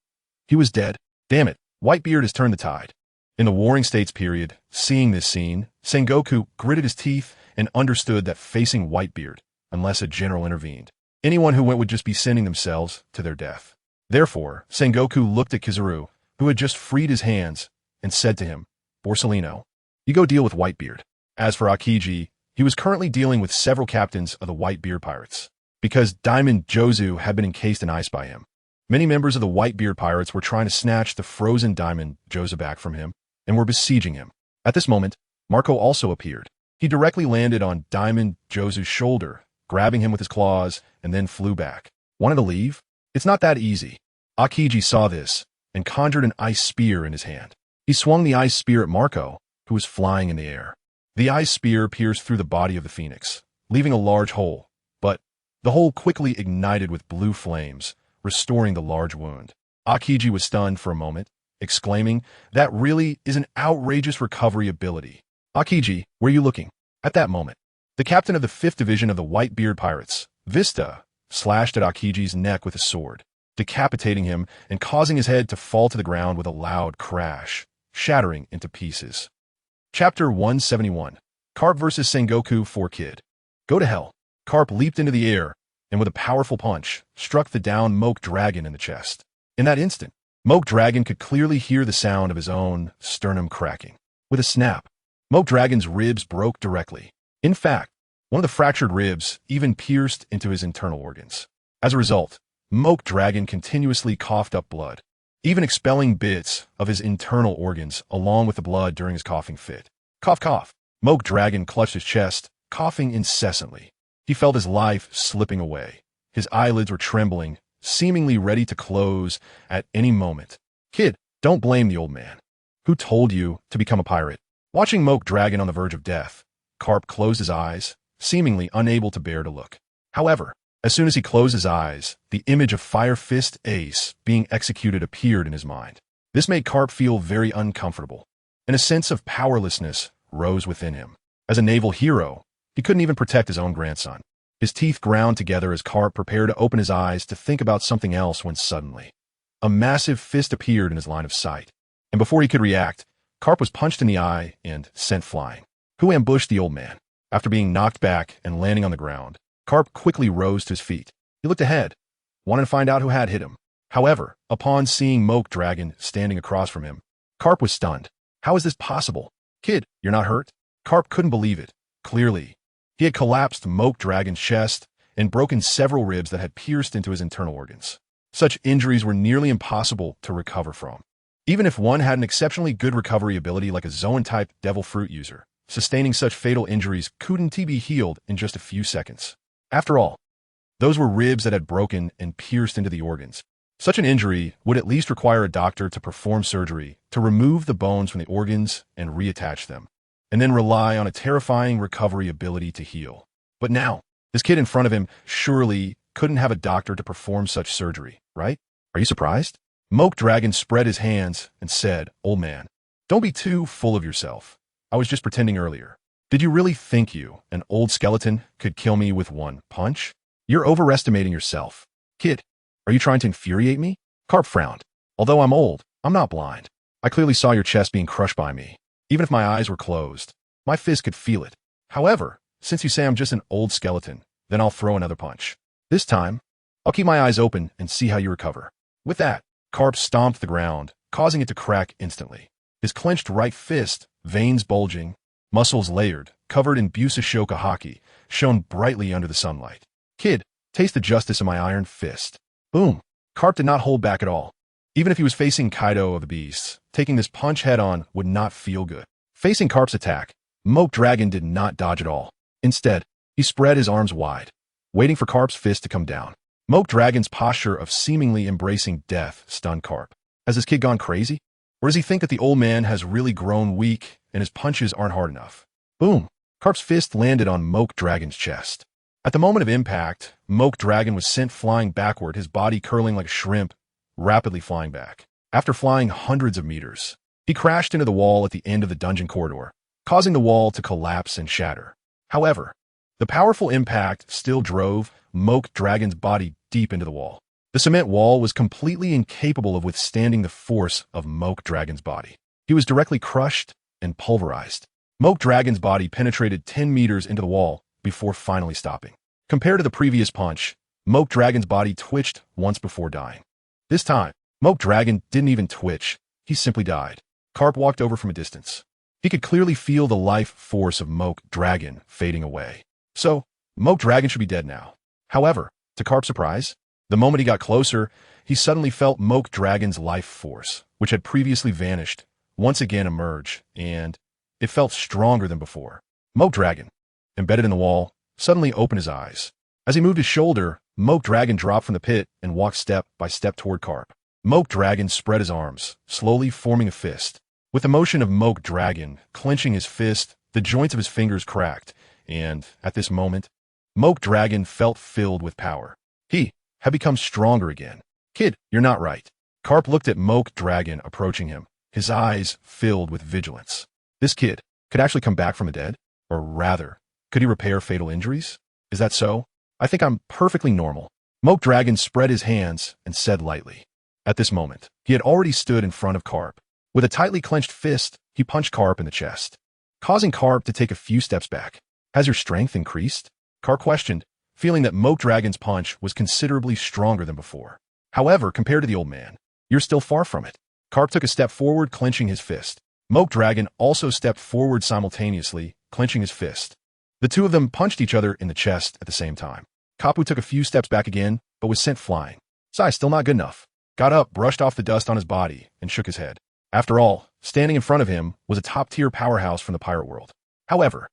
He was dead. Damn it, Whitebeard has turned the tide. In the Warring States period, seeing this scene, Sengoku gritted his teeth and understood that facing Whitebeard, unless a general intervened, anyone who went would just be sending themselves to their death. Therefore, Sengoku looked at Kizaru, who had just freed his hands, and said to him, Borsellino, you go deal with Whitebeard. As for Akiji, he was currently dealing with several captains of the Whitebeard pirates, because Diamond Jozu had been encased in ice by him. Many members of the Whitebeard pirates were trying to snatch the frozen Diamond Jozu back from him, and were besieging him. At this moment, Marco also appeared. He directly landed on Diamond Jozu's shoulder, grabbing him with his claws, and then flew back. Wanted to leave? It's not that easy. Akiji saw this, and conjured an ice spear in his hand. He swung the ice spear at Marco, who was flying in the air. The ice spear pierced through the body of the phoenix, leaving a large hole, but the hole quickly ignited with blue flames, restoring the large wound. Akiji was stunned for a moment, exclaiming, that really is an outrageous recovery ability. Akiji, where are you looking? At that moment, the captain of the 5th Division of the Whitebeard Pirates, Vista, slashed at Akiji's neck with a sword, decapitating him and causing his head to fall to the ground with a loud crash, shattering into pieces. Chapter 171. Carp vs. Sengoku 4 Kid. Go to hell. Carp leaped into the air, and with a powerful punch, struck the downed Moke Dragon in the chest. In that instant, Moke Dragon could clearly hear the sound of his own sternum cracking. With a snap, Moke Dragon's ribs broke directly. In fact, one of the fractured ribs even pierced into his internal organs. As a result, Moke Dragon continuously coughed up blood, even expelling bits of his internal organs along with the blood during his coughing fit. Cough, cough. Moke Dragon clutched his chest, coughing incessantly. He felt his life slipping away. His eyelids were trembling, seemingly ready to close at any moment. Kid, don't blame the old man. Who told you to become a pirate? Watching Moke Dragon on the verge of death, Carp closed his eyes, seemingly unable to bear to look. However, as soon as he closed his eyes, the image of Fire Fist Ace being executed appeared in his mind. This made Carp feel very uncomfortable, and a sense of powerlessness rose within him. As a naval hero, he couldn't even protect his own grandson. His teeth ground together as Carp prepared to open his eyes to think about something else when suddenly, a massive fist appeared in his line of sight. And before he could react, Carp was punched in the eye and sent flying. Who ambushed the old man? After being knocked back and landing on the ground, Carp quickly rose to his feet. He looked ahead, wanted to find out who had hit him. However, upon seeing Moke Dragon standing across from him, Carp was stunned. How is this possible? Kid, you're not hurt? Carp couldn't believe it. Clearly, he had collapsed Moke Dragon's chest and broken several ribs that had pierced into his internal organs. Such injuries were nearly impossible to recover from. Even if one had an exceptionally good recovery ability like a Zoan-type Devil Fruit user, sustaining such fatal injuries couldn't be healed in just a few seconds. After all, those were ribs that had broken and pierced into the organs. Such an injury would at least require a doctor to perform surgery to remove the bones from the organs and reattach them, and then rely on a terrifying recovery ability to heal. But now, this kid in front of him surely couldn't have a doctor to perform such surgery, right? Are you surprised? Moke Dragon spread his hands and said, "Old man, don't be too full of yourself. I was just pretending earlier. Did you really think you, an old skeleton, could kill me with one punch? You're overestimating yourself. Kid, are you trying to infuriate me?" Carp frowned. "Although I'm old, I'm not blind. I clearly saw your chest being crushed by me. Even if my eyes were closed, my fist could feel it. However, since you say I'm just an old skeleton, then I'll throw another punch. This time, I'll keep my eyes open and see how you recover." With that, Carp stomped the ground, causing it to crack instantly. His clenched right fist, veins bulging, muscles layered, covered in Busashoka haki, shone brightly under the sunlight. "Kid, taste the justice of my iron fist." Boom. Carp did not hold back at all. Even if he was facing Kaido of the Beasts, taking this punch head-on would not feel good. Facing Carp's attack, Moke Dragon did not dodge at all. Instead, he spread his arms wide, waiting for Carp's fist to come down. Moke Dragon's posture of seemingly embracing death stunned Carp. Has this kid gone crazy? Or does he think that the old man has really grown weak and his punches aren't hard enough? Boom! Carp's fist landed on Moke Dragon's chest. At the moment of impact, Moke Dragon was sent flying backward, his body curling like a shrimp, rapidly flying back. After flying hundreds of meters, he crashed into the wall at the end of the dungeon corridor, causing the wall to collapse and shatter. However, the powerful impact still drove Moke Dragon's body deep into the wall. The cement wall was completely incapable of withstanding the force of Moke Dragon's body. He was directly crushed and pulverized. Moke Dragon's body penetrated 10 meters into the wall before finally stopping. Compared to the previous punch, Moke Dragon's body twitched once before dying. This time, Moke Dragon didn't even twitch. He simply died. Carp walked over from a distance. He could clearly feel the life force of Moke Dragon fading away. So, Moke Dragon should be dead now. However, to Carp's surprise, the moment he got closer, he suddenly felt Moke Dragon's life force, which had previously vanished, once again emerge, and it felt stronger than before. Moke Dragon, embedded in the wall, suddenly opened his eyes. As he moved his shoulder, Moke Dragon dropped from the pit and walked step by step toward Carp. Moke Dragon spread his arms, slowly forming a fist. With the motion of Moke Dragon clenching his fist, the joints of his fingers cracked, and, at this moment, Moke Dragon felt filled with power. He had become stronger again. "Kid, you're not right." Carp looked at Moke Dragon approaching him, his eyes filled with vigilance. This kid could actually come back from the dead? Or rather, could he repair fatal injuries? Is that so? I think I'm perfectly normal. Moke Dragon spread his hands and said lightly. At this moment, he had already stood in front of Carp. With a tightly clenched fist, he punched Carp in the chest. causing Carp to take a few steps back. Has your strength increased? Carp questioned, feeling that Moke Dragon's punch was considerably stronger than before. However, compared to the old man, you're still far from it. Carp took a step forward, clenching his fist. Moke Dragon also stepped forward simultaneously, clenching his fist. The two of them punched each other in the chest at the same time. Kapu took a few steps back again, but was sent flying. Sai, still not good enough. Got up, brushed off the dust on his body, and shook his head. After all, standing in front of him was a top-tier powerhouse from the pirate world. However,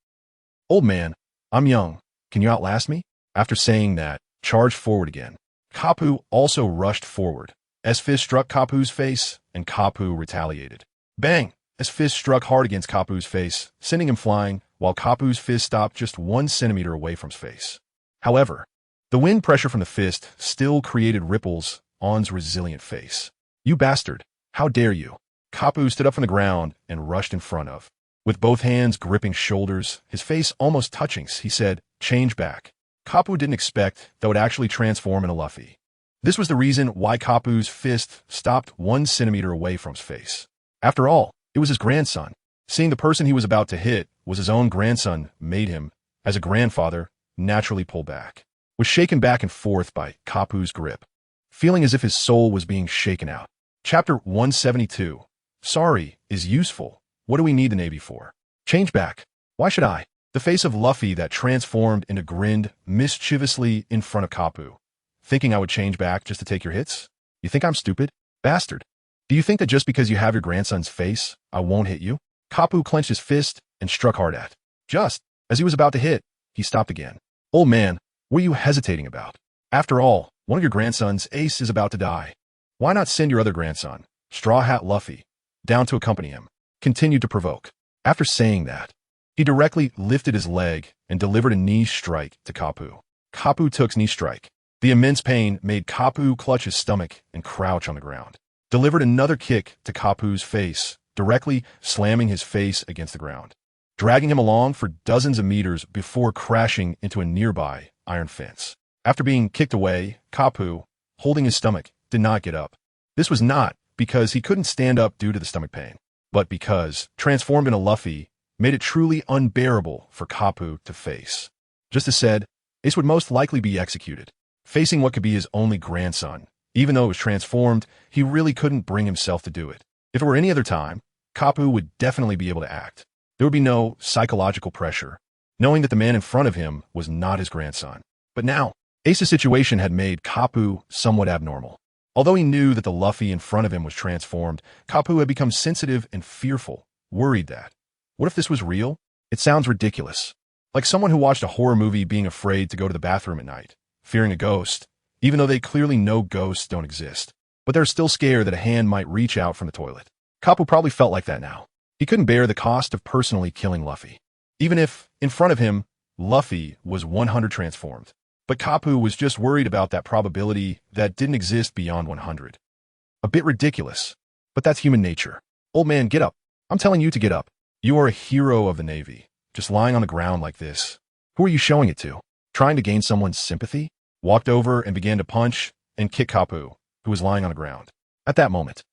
old man, I'm young. Can you outlast me? After saying that, charged forward again. Kapu also rushed forward. As fist struck Kapu's face, and Kapu retaliated. Bang! As fist struck hard against Kapu's face, sending him flying, while Kapu's fist stopped just 1 centimeter away from his face. However, the wind pressure from the fist still created ripples on his resilient face. You bastard! How dare you! Kapu stood up from the ground and rushed in front of. With both hands gripping shoulders, his face almost touching, he said, change back. Kapu didn't expect that would actually transform into Luffy. This was the reason why Kapu's fist stopped 1 centimeter away from his face. After all, it was his grandson. Seeing the person he was about to hit was his own grandson made him, as a grandfather, naturally pull back. Was shaken back and forth by Kapu's grip, feeling as if his soul was being shaken out. Chapter 172. Sorry is useful. What do we need the Navy for? Change back. Why should I? The face of Luffy that transformed into grinned mischievously in front of Kapu. Thinking I would change back just to take your hits? You think I'm stupid? Bastard. Do you think that just because you have your grandson's face, I won't hit you? Kapu clenched his fist and struck hard at. Just as he was about to hit, he stopped again. Old man, what are you hesitating about? After all, one of your grandsons, Ace, is about to die. Why not send your other grandson, Straw Hat Luffy, down to accompany him? Continued to provoke. After saying that, he directly lifted his leg and delivered a knee strike to Kapu. Kapu took knee strike. The immense pain made Kapu clutch his stomach and crouch on the ground. Delivered another kick to Kapu's face, directly slamming his face against the ground, dragging him along for dozens of meters before crashing into a nearby iron fence. After being kicked away, Kapu, holding his stomach, did not get up. This was not because he couldn't stand up due to the stomach pain, but because, transformed into Luffy, made it truly unbearable for Kapu to face. Just as said, Ace would most likely be executed. Facing what could be his only grandson, even though it was transformed, he really couldn't bring himself to do it. If it were any other time, Kapu would definitely be able to act. There would be no psychological pressure, knowing that the man in front of him was not his grandson. But now, Ace's situation had made Kapu somewhat abnormal. Although he knew that the Luffy in front of him was transformed, Kapu had become sensitive and fearful, worried that, what if this was real? It sounds ridiculous. Like someone who watched a horror movie being afraid to go to the bathroom at night, fearing a ghost, even though they clearly know ghosts don't exist. But they're still scared that a hand might reach out from the toilet. Kapu probably felt like that now. He couldn't bear the cost of personally killing Luffy. Even if, in front of him, Luffy was 100 transformed. But Kapu was just worried about that probability that didn't exist beyond 100. A bit ridiculous, but that's human nature. Old man, get up. I'm telling you to get up. You are a hero of the Navy, just lying on the ground like this. Who are you showing it to? Trying to gain someone's sympathy? Walked over and began to punch and kick Kapu, who was lying on the ground. At that moment,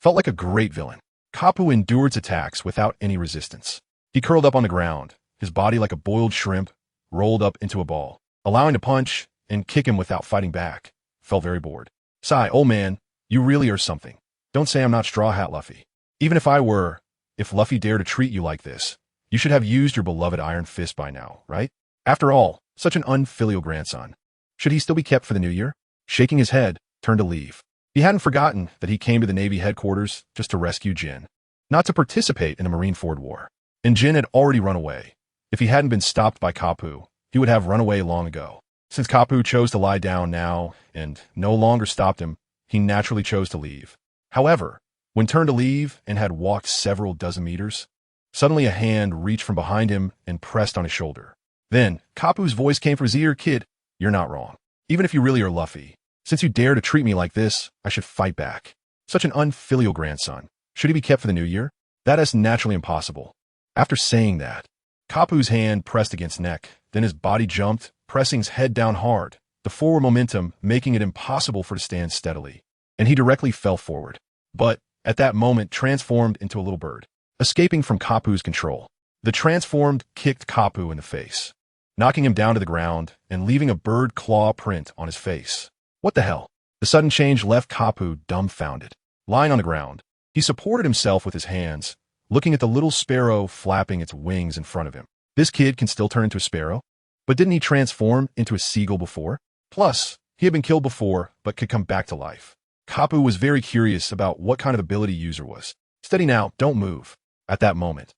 felt like a great villain. Kapu endured attacks without any resistance. He curled up on the ground, his body like a boiled shrimp, rolled up into a ball, allowing to punch and kick him without fighting back. Felt very bored. Sigh, old man, you really are something. Don't say I'm not Straw Hat Luffy. Even if I were, if Luffy dared to treat you like this, you should have used your beloved Iron Fist by now, right? After all, such an unfilial grandson. Should he still be kept for the new year? Shaking his head, turned to leave. He hadn't forgotten that he came to the Navy headquarters just to rescue Jin, not to participate in a Marineford war. And Jin had already run away. If he hadn't been stopped by Kapu, he would have run away long ago. Since Kapu chose to lie down now and no longer stopped him, he naturally chose to leave. However, when turned to leave and had walked several dozen meters, suddenly a hand reached from behind him and pressed on his shoulder. Then, Kapu's voice came from his ear, "Kid, you're not wrong. Even if you really are Luffy, since you dare to treat me like this, I should fight back. Such an unfilial grandson. Should he be kept for the new year? That is naturally impossible." After saying that, Kapu's hand pressed against neck, then his body jumped, pressing his head down hard, the forward momentum making it impossible for it to stand steadily, and he directly fell forward. But, at that moment, transformed into a little bird, escaping from Kapu's control. The transformed kicked Kapu in the face, knocking him down to the ground and leaving a bird claw print on his face. What the hell? The sudden change left Kapu dumbfounded. Lying on the ground, he supported himself with his hands, looking at the little sparrow flapping its wings in front of him. This kid can still turn into a sparrow? But didn't he transform into a seagull before? Plus, he had been killed before, but could come back to life. Kapu was very curious about what kind of ability user was. Steady now, don't move. At that moment,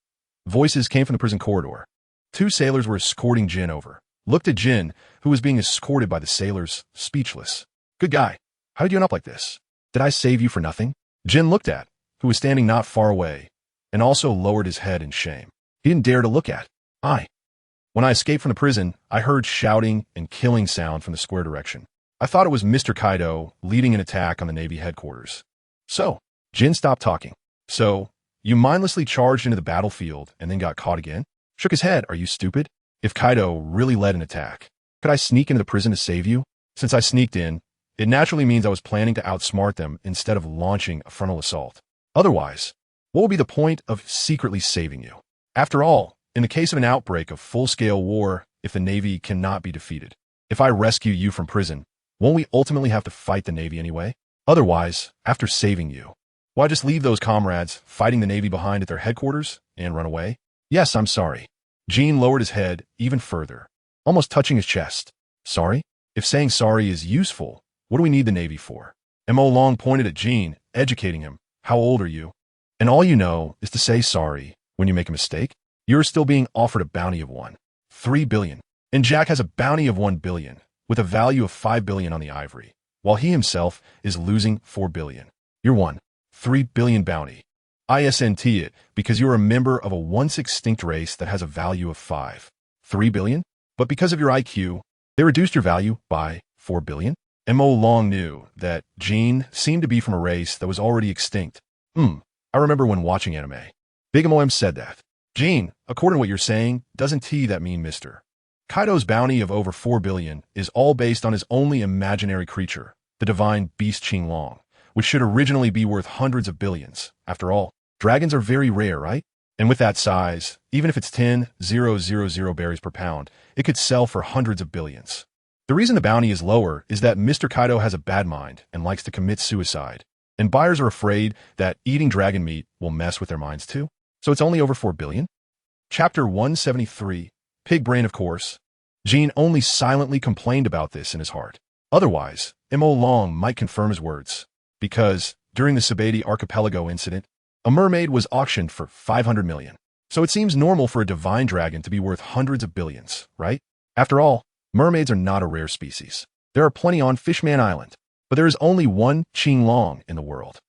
voices came from the prison corridor. Two sailors were escorting Jin over. Looked at Jin, who was being escorted by the sailors, speechless. Good guy. How did you end up like this? Did I save you for nothing? Jin looked at, who was standing not far away, and also lowered his head in shame. He didn't dare to look at. When I escaped from the prison, I heard shouting and killing sound from the square direction. I thought it was Mr. Kaido leading an attack on the Navy headquarters. So, Jin stopped talking. So, you mindlessly charged into the battlefield and then got caught again? Shook his head. Are you stupid? If Kaido really led an attack, could I sneak into the prison to save you? Since I sneaked in, it naturally means I was planning to outsmart them instead of launching a frontal assault. Otherwise, what would be the point of secretly saving you? After all, in the case of an outbreak of full-scale war, if the Navy cannot be defeated, if I rescue you from prison, won't we ultimately have to fight the Navy anyway? Otherwise, after saving you, why just leave those comrades fighting the Navy behind at their headquarters and run away? Yes, I'm sorry. Jean lowered his head even further, almost touching his chest. Sorry? If saying sorry is useful, what do we need the Navy for? Mo Long pointed at Jean, educating him. How old are you? And all you know is to say sorry when you make a mistake? You're still being offered a bounty of 3 billion. And Jack has a bounty of 1 billion, with a value of 5 billion on the ivory, while he himself is losing 4 billion. You're 3 billion bounty. ISNT it, because you're a member of a once extinct race that has a value of 3 billion? But because of your IQ, they reduced your value by 4 billion? Mo Long knew that Jean seemed to be from a race that was already extinct. I remember when watching anime. Big MOM said that. Jean, according to what you're saying, doesn't that mean Mr. Kaido's bounty of over 4 billion is all based on his only imaginary creature, the divine beast Qinglong, which should originally be worth hundreds of billions. After all, dragons are very rare, right? And with that size, even if it's 10,000 berries per pound, it could sell for hundreds of billions. The reason the bounty is lower is that Mr. Kaido has a bad mind and likes to commit suicide, and buyers are afraid that eating dragon meat will mess with their minds too. So it's only over 4 billion? Chapter 173, Pig Brain of course. Jean only silently complained about this in his heart. Otherwise, Mo Long might confirm his words, because, during the Sabedi Archipelago incident, a mermaid was auctioned for 500 million. So it seems normal for a divine dragon to be worth hundreds of billions, right? After all, mermaids are not a rare species. There are plenty on Fishman Island, but there is only one Qinglong in the world.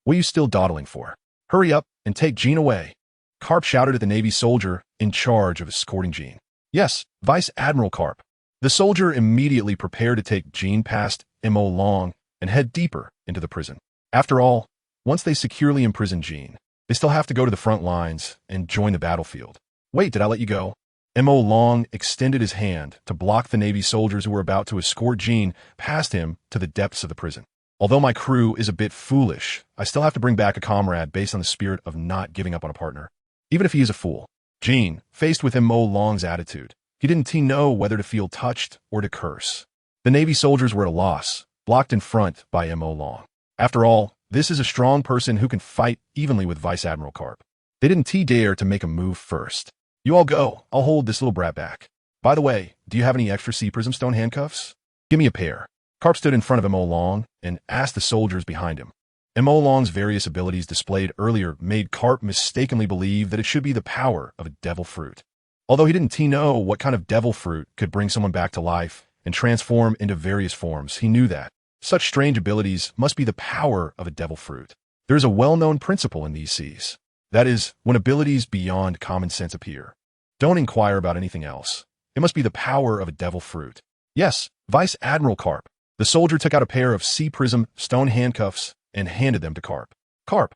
What are you still dawdling for? Hurry up and take Jean away. Carp shouted at the Navy soldier in charge of escorting Jean. Yes, Vice Admiral Carp. The soldier immediately prepared to take Jean past Mo Long and head deeper into the prison. After all, once they securely imprison Jean, they still have to go to the front lines and join the battlefield. Wait, did I let you go? Mo Long extended his hand to block the Navy soldiers who were about to escort Jean past him to the depths of the prison. Although my crew is a bit foolish, I still have to bring back a comrade based on the spirit of not giving up on a partner, even if he is a fool. Jean, faced with Mo Long's attitude, he didn't know whether to feel touched or to curse. The Navy soldiers were at a loss, blocked in front by Mo Long. After all, this is a strong person who can fight evenly with Vice Admiral Carp. They didn't dare to make a move first. You all go. I'll hold this little brat back. By the way, do you have any extra sea prism stone handcuffs? Give me a pair. Carp stood in front of Mo Long and asked the soldiers behind him. Mo Long's various abilities displayed earlier made Carp mistakenly believe that it should be the power of a devil fruit. Although he didn't know what kind of devil fruit could bring someone back to life and transform into various forms, he knew that such strange abilities must be the power of a devil fruit. There is a well-known principle in these seas. That is, when abilities beyond common sense appear, don't inquire about anything else. It must be the power of a devil fruit. Yes, Vice Admiral Carp. The soldier took out a pair of sea prism stone handcuffs and handed them to Carp. Carp.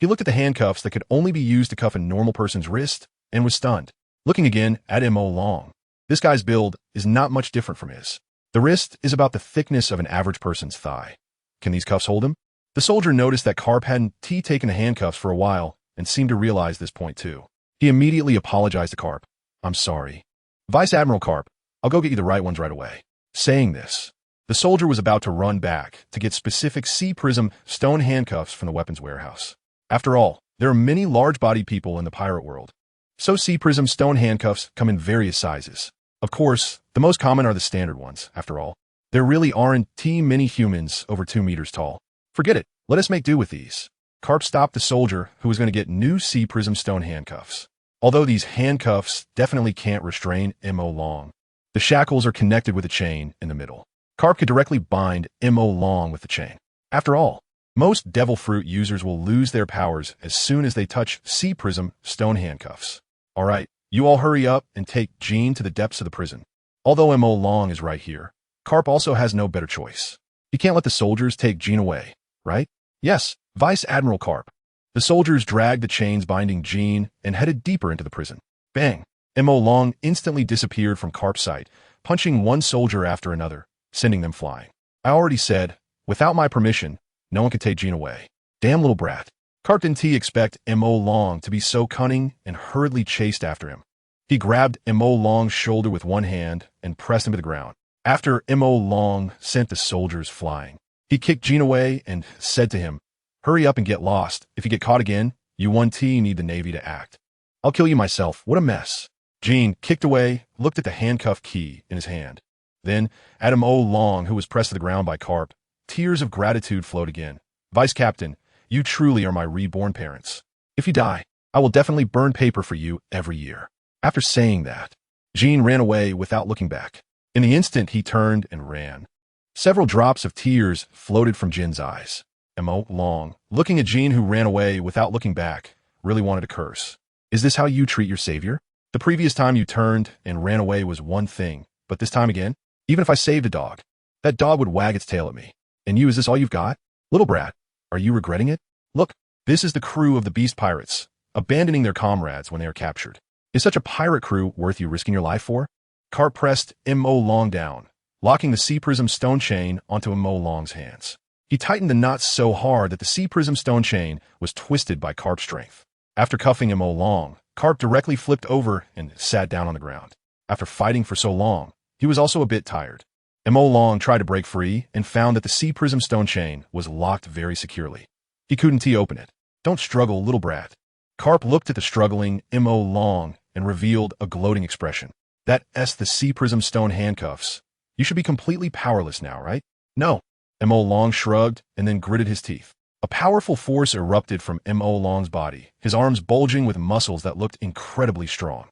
He looked at the handcuffs that could only be used to cuff a normal person's wrist and was stunned. Looking again at Mo Long. This guy's build is not much different from his. The wrist is about the thickness of an average person's thigh. Can these cuffs hold him? The soldier noticed that Carp hadn't taken the handcuffs for a while and seemed to realize this point too. He immediately apologized to Carp. I'm sorry. Vice Admiral Carp, I'll go get you the right ones right away. Saying this, the soldier was about to run back to get specific C-Prism stone handcuffs from the weapons warehouse. After all, there are many large-bodied people in the pirate world, so C-Prism stone handcuffs come in various sizes. Of course, the most common are the standard ones, after all. There really aren't many humans over 2 meters tall. Forget it, let us make do with these. Carp stopped the soldier who was going to get new C-Prism stone handcuffs. Although these handcuffs definitely can't restrain M.O. Long. The shackles are connected with a chain in the middle. Carp could directly bind M.O. Long with the chain. After all, most Devil Fruit users will lose their powers as soon as they touch C-Prism stone handcuffs. Alright, you all hurry up and take Jean to the depths of the prison. Although M.O. Long is right here, Carp also has no better choice. He can't let the soldiers take Jean away, right? Yes, Vice Admiral Carp. The soldiers dragged the chains binding Jean and headed deeper into the prison. Bang! M.O. Long instantly disappeared from Carp's sight, punching one soldier after another, sending them flying. I already said, without my permission, no one could take Jean away. Damn little brat. Carp didn't expect M.O. Long to be so cunning and hurriedly chased after him. He grabbed M.O. Long's shoulder with one hand and pressed him to the ground. After M.O. Long sent the soldiers flying, he kicked Jean away and said to him, hurry up and get lost. If you get caught again, you need the Navy to act. I'll kill you myself. What a mess. Jean kicked away, looked at the handcuff key in his hand. Then, at M.O. Long, who was pressed to the ground by Carp, tears of gratitude flowed again. Vice Captain, you truly are my reborn parents. If you die, I will definitely burn paper for you every year. After saying that, Jean ran away without looking back. In the instant he turned and ran, several drops of tears floated from Jin's eyes. M.O. Long, looking at Jean who ran away without looking back, really wanted to curse. Is this how you treat your savior? The previous time you turned and ran away was one thing, but this time again? Even if I saved a dog, that dog would wag its tail at me. And you, is this all you've got? Little brat, are you regretting it? Look, this is the crew of the Beast Pirates, abandoning their comrades when they are captured. Is such a pirate crew worth you risking your life for? Carp pressed M.O. Long down, locking the C-Prism stone chain onto M.O. Long's hands. He tightened the knots so hard that the C-Prism stone chain was twisted by Carp's strength. After cuffing M.O. Long, Carp directly flipped over and sat down on the ground. After fighting for so long, he was also a bit tired. M.O. Long tried to break free and found that the C-Prism stone chain was locked very securely. He couldn't open it. Don't struggle, little brat. Carp looked at the struggling M.O. Long and revealed a gloating expression. That's the C-Prism stone handcuffs. You should be completely powerless now, right? No. M.O. Long shrugged and then gritted his teeth. A powerful force erupted from M.O. Long's body, his arms bulging with muscles that looked incredibly strong.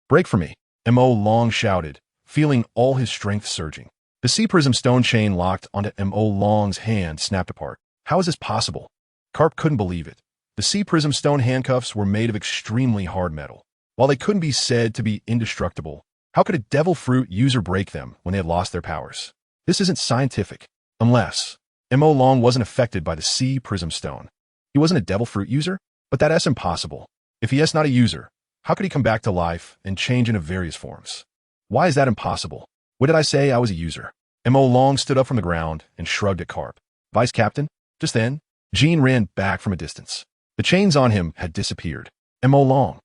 Break for me, M.O. Long shouted, feeling all his strength surging. The C-Prism stone chain locked onto M.O. Long's hand snapped apart. How is this possible? Carp couldn't believe it. The C-Prism stone handcuffs were made of extremely hard metal. While they couldn't be said to be indestructible, how could a Devil Fruit user break them when they had lost their powers? This isn't scientific. Unless M.O. Long wasn't affected by the C-Prism stone. He wasn't a Devil Fruit user? But that's impossible. If he is not a user, how could he come back to life and change into various forms? Why is that impossible? What did I say? I was a user. M.O. Long stood up from the ground and shrugged at Carp. Vice Captain? Just then, Jean ran back from a distance. The chains on him had disappeared. M.O. Long.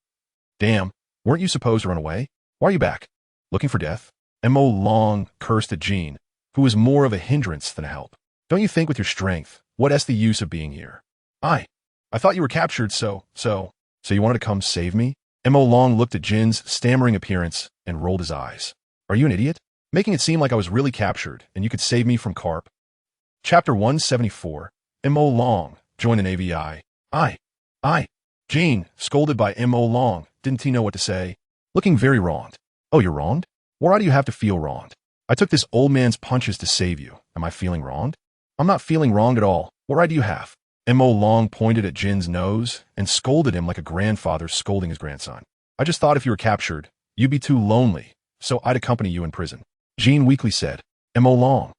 Damn, weren't you supposed to run away? Why are you back? Looking for death? M.O. Long cursed at Jean, who was more of a hindrance than a help. Don't you think with your strength, what's the use of being here? I thought you were captured, so you wanted to come save me? M.O. Long looked at Jin's stammering appearance and rolled his eyes. Are you an idiot? Making it seem like I was really captured and you could save me from Carp. Chapter 174. M.O. Long joined the Navy. Jean, scolded by M.O. Long, didn't he know what to say? Looking very wronged. Oh, you're wronged? Why do you have to feel wronged? I took this old man's punches to save you. Am I feeling wronged? I'm not feeling wronged at all. What right do you have? M.O. Long pointed at Jin's nose and scolded him like a grandfather scolding his grandson. I just thought if you were captured, you'd be too lonely, so I'd accompany you in prison. Jean weakly said, M.O. Long,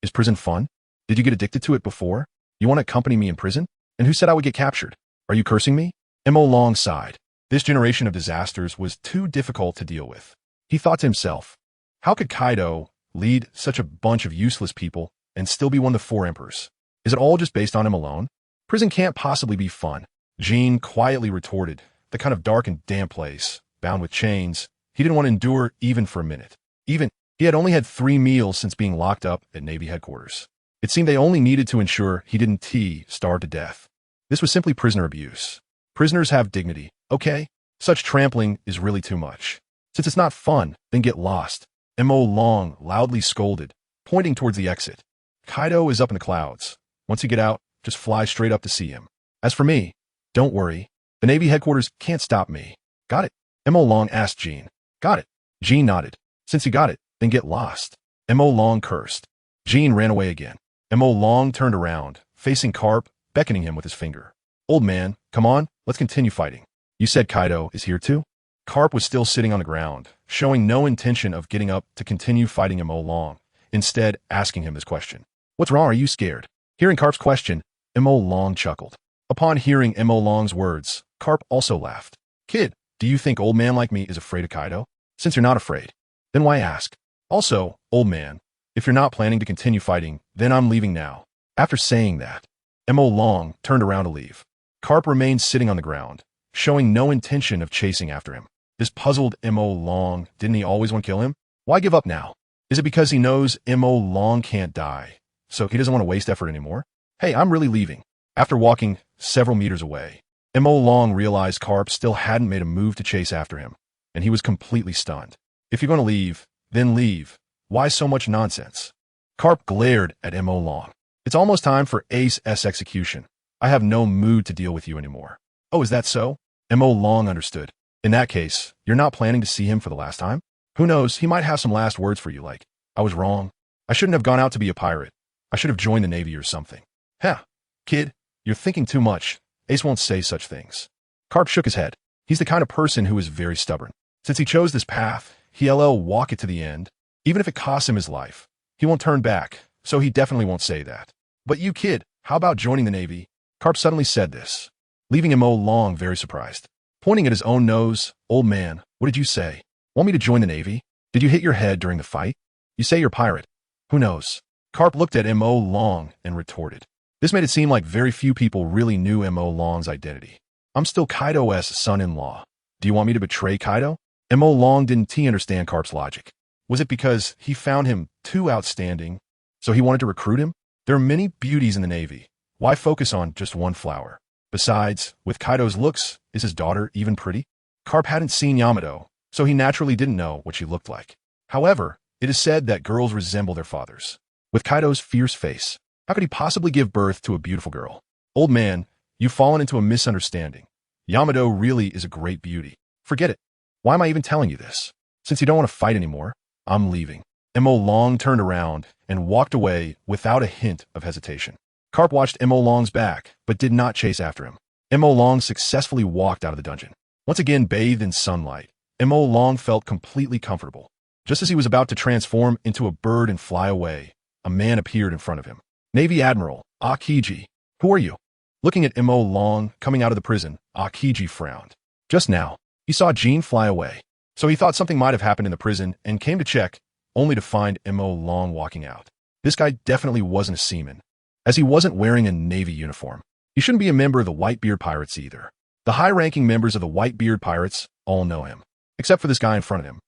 is prison fun? Did you get addicted to it before? You want to accompany me in prison? And who said I would get captured? Are you cursing me? M.O. Long sighed. This generation of disasters was too difficult to deal with. He thought to himself, how could Kaido lead such a bunch of useless people and still be one of the 4 emperors? Is it all just based on him alone? Prison can't possibly be fun. Jean quietly retorted, the kind of dark and damp place, bound with chains, he didn't want to endure even for a minute. He had only had 3 meals since being locked up at Navy headquarters. It seemed they only needed to ensure he didn't starve to death. This was simply prisoner abuse. Prisoners have dignity, okay? Such trampling is really too much. Since it's not fun, then get lost. M.O. Long loudly scolded, pointing towards the exit. Kaido is up in the clouds. Once you get out, just fly straight up to see him. As for me, don't worry. The Navy headquarters can't stop me. Got it? M.O. Long asked Jean. Got it. Jean nodded. Since you got it, then get lost. M.O. Long cursed. Jean ran away again. M.O. Long turned around, facing Carp, beckoning him with his finger. Old man, come on, let's continue fighting. You said Kaido is here too? Carp was still sitting on the ground, showing no intention of getting up to continue fighting M.O. Long, instead asking him this question. What's wrong? Are you scared? Hearing Carp's question, M.O. Long chuckled. Upon hearing M.O. Long's words, Carp also laughed. Kid, do you think old man like me is afraid of Kaido? Since you're not afraid, then why ask? Also, old man, if you're not planning to continue fighting, then I'm leaving now. After saying that, M.O. Long turned around to leave. Carp remained sitting on the ground, showing no intention of chasing after him. This puzzled M.O. Long. Didn't he always want to kill him? Why give up now? Is it because he knows M.O. Long can't die, so he doesn't want to waste effort anymore? Hey, I'm really leaving. After walking several meters away, M.O. Long realized Carp still hadn't made a move to chase after him, and he was completely stunned. If you're going to leave, then leave. Why so much nonsense? Carp glared at M.O. Long. It's almost time for Ace's execution. I have no mood to deal with you anymore. Oh, is that so? M.O. Long understood. In that case, you're not planning to see him for the last time? Who knows, he might have some last words for you like, I was wrong. I shouldn't have gone out to be a pirate. I should have joined the Navy or something. Heh, kid, you're thinking too much. Ace won't say such things. Carp shook his head. He's the kind of person who is very stubborn. Since he chose this path, he'll walk it to the end. Even if it costs him his life, he won't turn back, so he definitely won't say that. But you, kid, how about joining the Navy? Carp suddenly said this, leaving M.O. Long very surprised. Pointing at his own nose, old man, what did you say? Want me to join the Navy? Did you hit your head during the fight? You say you're pirate. Who knows? Carp looked at M.O. Long and retorted. This made it seem like very few people really knew M.O. Long's identity. I'm still Kaido's son-in-law. Do you want me to betray Kaido? M.O. Long didn't understand Carp's logic. Was it because he found him too outstanding, so he wanted to recruit him? There are many beauties in the Navy. Why focus on just one flower? Besides, with Kaido's looks, is his daughter even pretty? Carp hadn't seen Yamato, so he naturally didn't know what she looked like. However, it is said that girls resemble their fathers. With Kaido's fierce face, how could he possibly give birth to a beautiful girl? Old man, you've fallen into a misunderstanding. Yamato really is a great beauty. Forget it. Why am I even telling you this? Since you don't want to fight anymore, I'm leaving. M.O. Long turned around and walked away without a hint of hesitation. Carp watched M.O. Long's back, but did not chase after him. M.O. Long successfully walked out of the dungeon. Once again bathed in sunlight, M.O. Long felt completely comfortable. Just as he was about to transform into a bird and fly away, a man appeared in front of him. Navy Admiral, Aokiji. Who are you? Looking at M.O. Long coming out of the prison, Aokiji frowned. Just now, he saw Jean fly away, so he thought something might have happened in the prison and came to check, only to find M.O. Long walking out. This guy definitely wasn't a seaman, as he wasn't wearing a Navy uniform. He shouldn't be a member of the Whitebeard Pirates either. The high-ranking members of the Whitebeard Pirates all know him, except for this guy in front of him.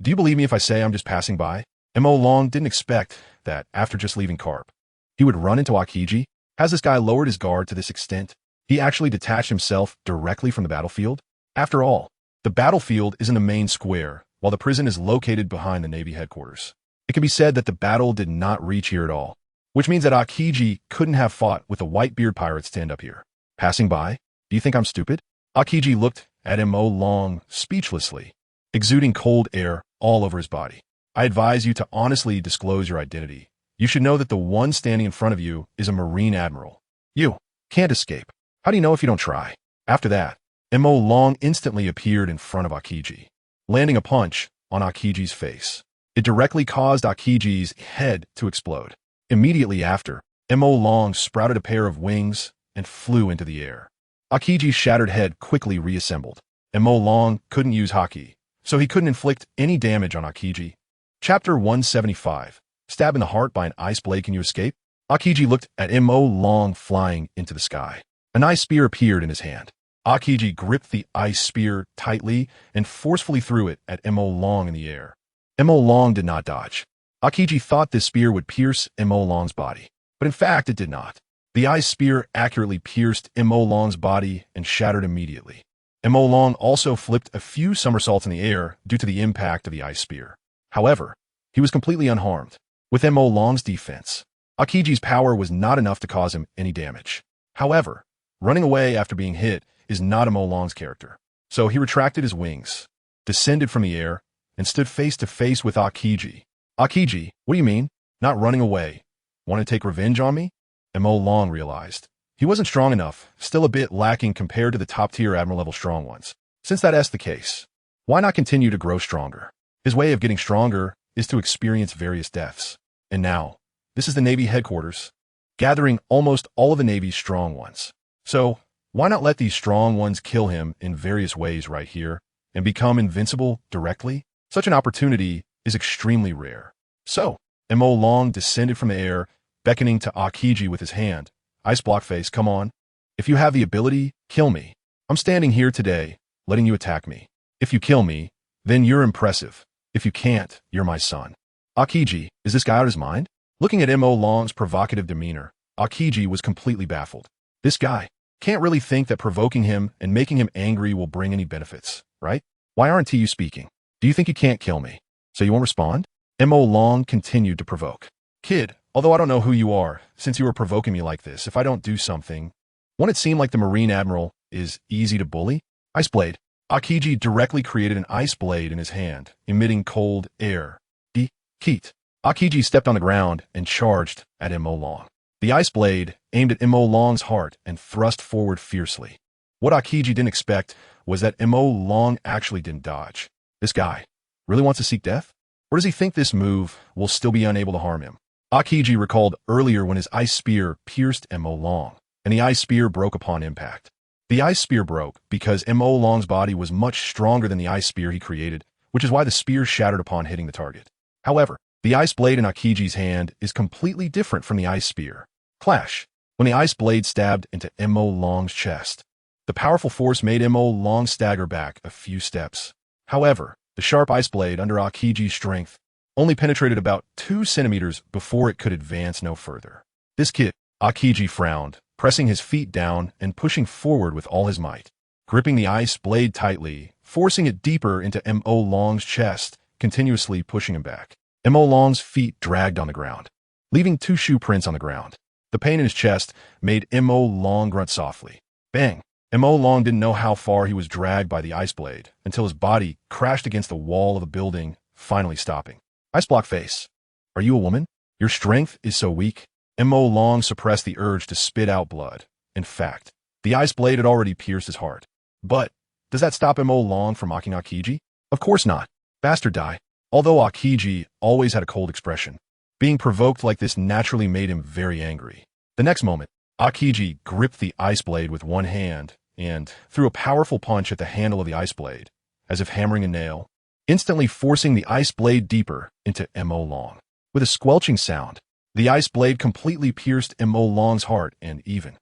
Do you believe me if I say I'm just passing by? M.O. Long didn't expect that after just leaving Carp, he would run into Aokiji. Has this guy lowered his guard to this extent? He actually detached himself directly from the battlefield? After all, the battlefield is in the main square, while the prison is located behind the Navy headquarters. It can be said that the battle did not reach here at all, which means that Aokiji couldn't have fought with the Whitebeard Pirates to end up here. Passing by? Do you think I'm stupid? Aokiji looked at M.O. Long speechlessly, exuding cold air all over his body. I advise you to honestly disclose your identity. You should know that the one standing in front of you is a Marine Admiral. You can't escape. How do you know if you don't try? After that, M.O. Long instantly appeared in front of Aokiji, landing a punch on Aokiji's face. It directly caused Aokiji's head to explode. Immediately after, M.O. Long sprouted a pair of wings and flew into the air. Aokiji's shattered head quickly reassembled. M.O. Long couldn't use haki, so he couldn't inflict any damage on Aokiji. Chapter 175. Stabbed in the heart by an ice blade, can you escape? Aokiji looked at M.O. Long flying into the sky. An ice spear appeared in his hand. Akiji gripped the ice spear tightly and forcefully threw it at Mo Long in the air. Mo Long did not dodge. Akiji thought this spear would pierce Mo Long's body, but in fact it did not. The ice spear accurately pierced Mo Long's body and shattered immediately. Mo Long also flipped a few somersaults in the air due to the impact of the ice spear. However, he was completely unharmed. With Mo Long's defense, Akiji's power was not enough to cause him any damage. However, running away after being hit is not Mo Long's character. So he retracted his wings, descended from the air, and stood face to face with Akiji. Akiji, what do you mean? Not running away? Want to take revenge on me? Mo Long realized. He wasn't strong enough, still a bit lacking compared to the top-tier Admiral-level strong ones. Since that's the case, why not continue to grow stronger? His way of getting stronger is to experience various deaths. And now, this is the Navy headquarters, gathering almost all of the Navy's strong ones. So, why not let these strong ones kill him in various ways right here and become invincible directly? Such an opportunity is extremely rare. So, Mo Long descended from the air, beckoning to Akiji with his hand. Ice block face, come on. If you have the ability, kill me. I'm standing here today, letting you attack me. If you kill me, then you're impressive. If you can't, you're my son. Akiji, is this guy out of his mind? Looking at Mo Long's provocative demeanor, Akiji was completely baffled. This guy can't really think that provoking him and making him angry will bring any benefits, right? Why aren't you speaking? Do you think you can't kill me? So you won't respond? Mo Long continued to provoke. Kid, although I don't know who you are, since you were provoking me like this, if I don't do something, won't it seem like the Marine Admiral is easy to bully? Ice blade. Akiji directly created an ice blade in his hand, emitting cold air. Heat. Akiji stepped on the ground and charged at Mo Long. The ice blade aimed at Mo Long's heart and thrust forward fiercely. What Akiji didn't expect was that Mo Long actually didn't dodge. This guy really wants to seek death? Or does he think this move will still be unable to harm him? Akiji recalled earlier when his ice spear pierced Mo Long, and the ice spear broke upon impact. The ice spear broke because Mo Long's body was much stronger than the ice spear he created, which is why the spear shattered upon hitting the target. However, the ice blade in Akiji's hand is completely different from the ice spear. Clash. When the ice blade stabbed into Mo Long's chest, the powerful force made Mo Long stagger back a few steps. However, the sharp ice blade under Akiji's strength only penetrated about 2 centimeters before it could advance no further. This kid, Akiji frowned, pressing his feet down and pushing forward with all his might, gripping the ice blade tightly, forcing it deeper into Mo Long's chest, continuously pushing him back. Mo Long's feet dragged on the ground, leaving 2 shoe prints on the ground. The pain in his chest made Mo Long grunt softly. Bang! Mo Long didn't know how far he was dragged by the ice blade until his body crashed against the wall of a building, finally stopping. Ice block face. Are you a woman? Your strength is so weak. Mo Long suppressed the urge to spit out blood. In fact, the ice blade had already pierced his heart. But, does that stop Mo Long from mocking Akiji? Of course not. Bastard die. Although Akiji always had a cold expression, being provoked like this naturally made him very angry. The next moment, Akiji gripped the ice blade with one hand and threw a powerful punch at the handle of the ice blade, as if hammering a nail, instantly forcing the ice blade deeper into Mo Long. With a squelching sound, the ice blade completely pierced Mo Long's heart and even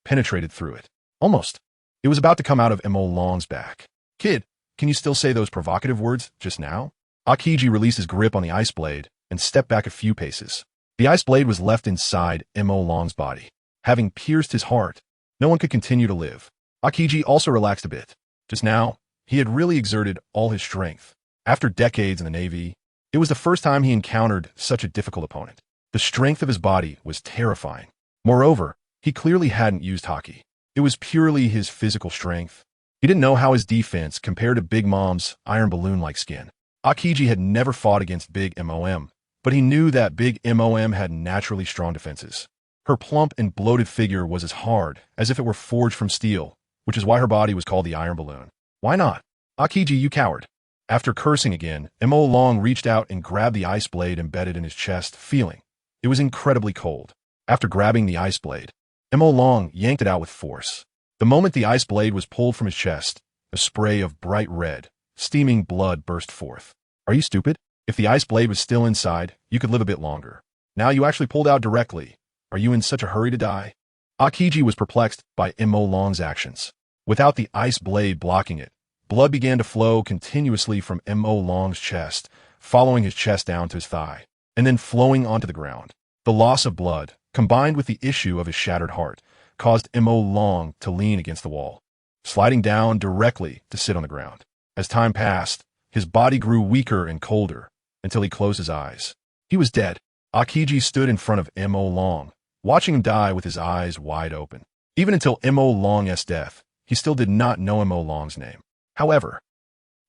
penetrated through it. Almost. It was about to come out of Mo Long's back. Kid, can you still say those provocative words just now? Akiji released his grip on the ice blade and stepped back a few paces. The ice blade was left inside Mo Long's body. Having pierced his heart, no one could continue to live. Akiji also relaxed a bit. Just now, he had really exerted all his strength. After decades in the Navy, it was the first time he encountered such a difficult opponent. The strength of his body was terrifying. Moreover, he clearly hadn't used hockey. It was purely his physical strength. He didn't know how his defense compared to Big Mom's iron balloon-like skin. Akiji had never fought against Big Mom, but he knew that Big Mom had naturally strong defenses. Her plump and bloated figure was as hard as if it were forged from steel, which is why her body was called the Iron Balloon. Why not? Akiji, you coward. After cursing again, Mo Long reached out and grabbed the ice blade embedded in his chest, feeling it was incredibly cold. After grabbing the ice blade, Mo Long yanked it out with force. The moment the ice blade was pulled from his chest, a spray of bright red, steaming blood burst forth. Are you stupid? If the ice blade was still inside, you could live a bit longer. Now you actually pulled out directly. Are you in such a hurry to die? Akiji was perplexed by Mo Long's actions. Without the ice blade blocking it, blood began to flow continuously from M.O. Long's chest, following his chest down to his thigh, and then flowing onto the ground. The loss of blood, combined with the issue of his shattered heart, caused M.O. Long to lean against the wall, sliding down directly to sit on the ground. As time passed, his body grew weaker and colder, until he closed his eyes. He was dead. Akiji stood in front of M.O. Long, watching him die with his eyes wide open. Even until M.O. Long's death, he still did not know M.O. Long's name. However,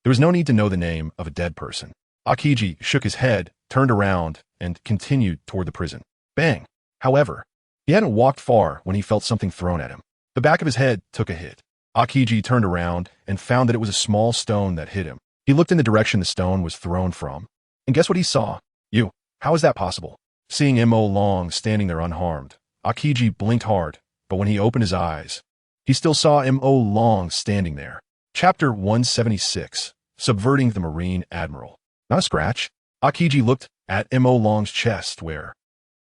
there was no need to know the name of a dead person. Akiji shook his head, turned around, and continued toward the prison. Bang! However, he hadn't walked far when he felt something thrown at him. The back of his head took a hit. Akiji turned around and found that it was a small stone that hit him. He looked in the direction the stone was thrown from, and guess what he saw? You. How is that possible? Seeing M.O. Long standing there unharmed, Akiji blinked hard, but when he opened his eyes, he still saw M.O. Long standing there. Chapter 176, Subverting the Marine Admiral. Not a scratch. Akiji looked at M.O. Long's chest where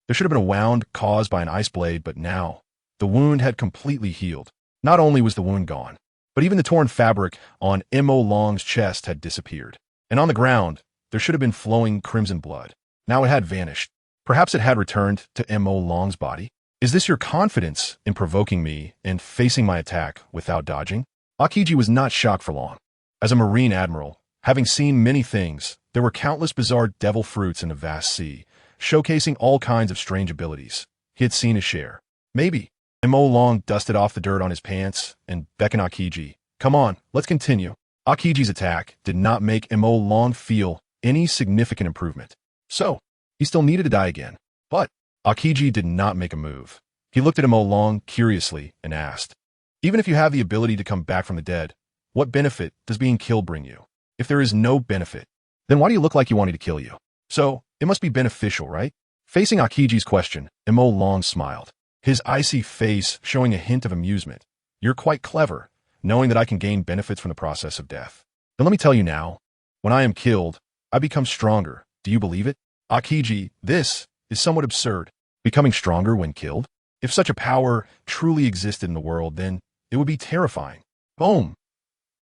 there should have been a wound caused by an ice blade, but now the wound had completely healed. Not only was the wound gone, but even the torn fabric on M.O. Long's chest had disappeared. And on the ground, there should have been flowing crimson blood. Now it had vanished. Perhaps it had returned to M.O. Long's body. Is this your confidence in provoking me and facing my attack without dodging? Akiji was not shocked for long. As a Marine Admiral, having seen many things, there were countless bizarre devil fruits in a vast sea, showcasing all kinds of strange abilities. He had seen his share. Maybe. M.O. Long dusted off the dirt on his pants and beckoned Akiji. Come on, let's continue. Akiji's attack did not make M.O. Long feel any significant improvement. So, he still needed to die again. But Akiji did not make a move. He looked at M.O. Long curiously and asked, even if you have the ability to come back from the dead, what benefit does being killed bring you? If there is no benefit, then why do you look like you wanted to kill you? So, it must be beneficial, right? Facing Akiji's question, M.O. Long smiled, his icy face showing a hint of amusement. You're quite clever, knowing that I can gain benefits from the process of death. Then let me tell you now, when I am killed, I become stronger. Do you believe it? Akiji, this is somewhat absurd. Becoming stronger when killed? If such a power truly existed in the world, then it would be terrifying. Boom!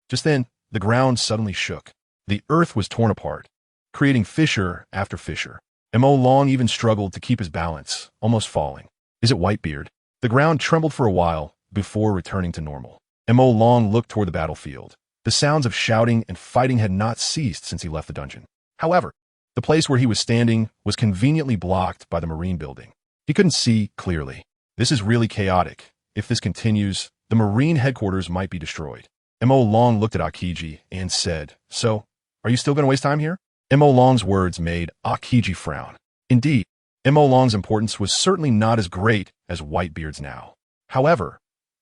Just then, the ground suddenly shook. The earth was torn apart, creating fissure after fissure. M.O. Long even struggled to keep his balance, almost falling. Is it Whitebeard? The ground trembled for a while before returning to normal. M.O. Long looked toward the battlefield. The sounds of shouting and fighting had not ceased since he left the dungeon. However, the place where he was standing was conveniently blocked by the marine building. He couldn't see clearly. This is really chaotic. If this continues, the marine headquarters might be destroyed. M.O. Long looked at Akiji and said, so, are you still going to waste time here? M.O. Long's words made Akiji frown. Indeed, M.O. Long's importance was certainly not as great as Whitebeard's now. However,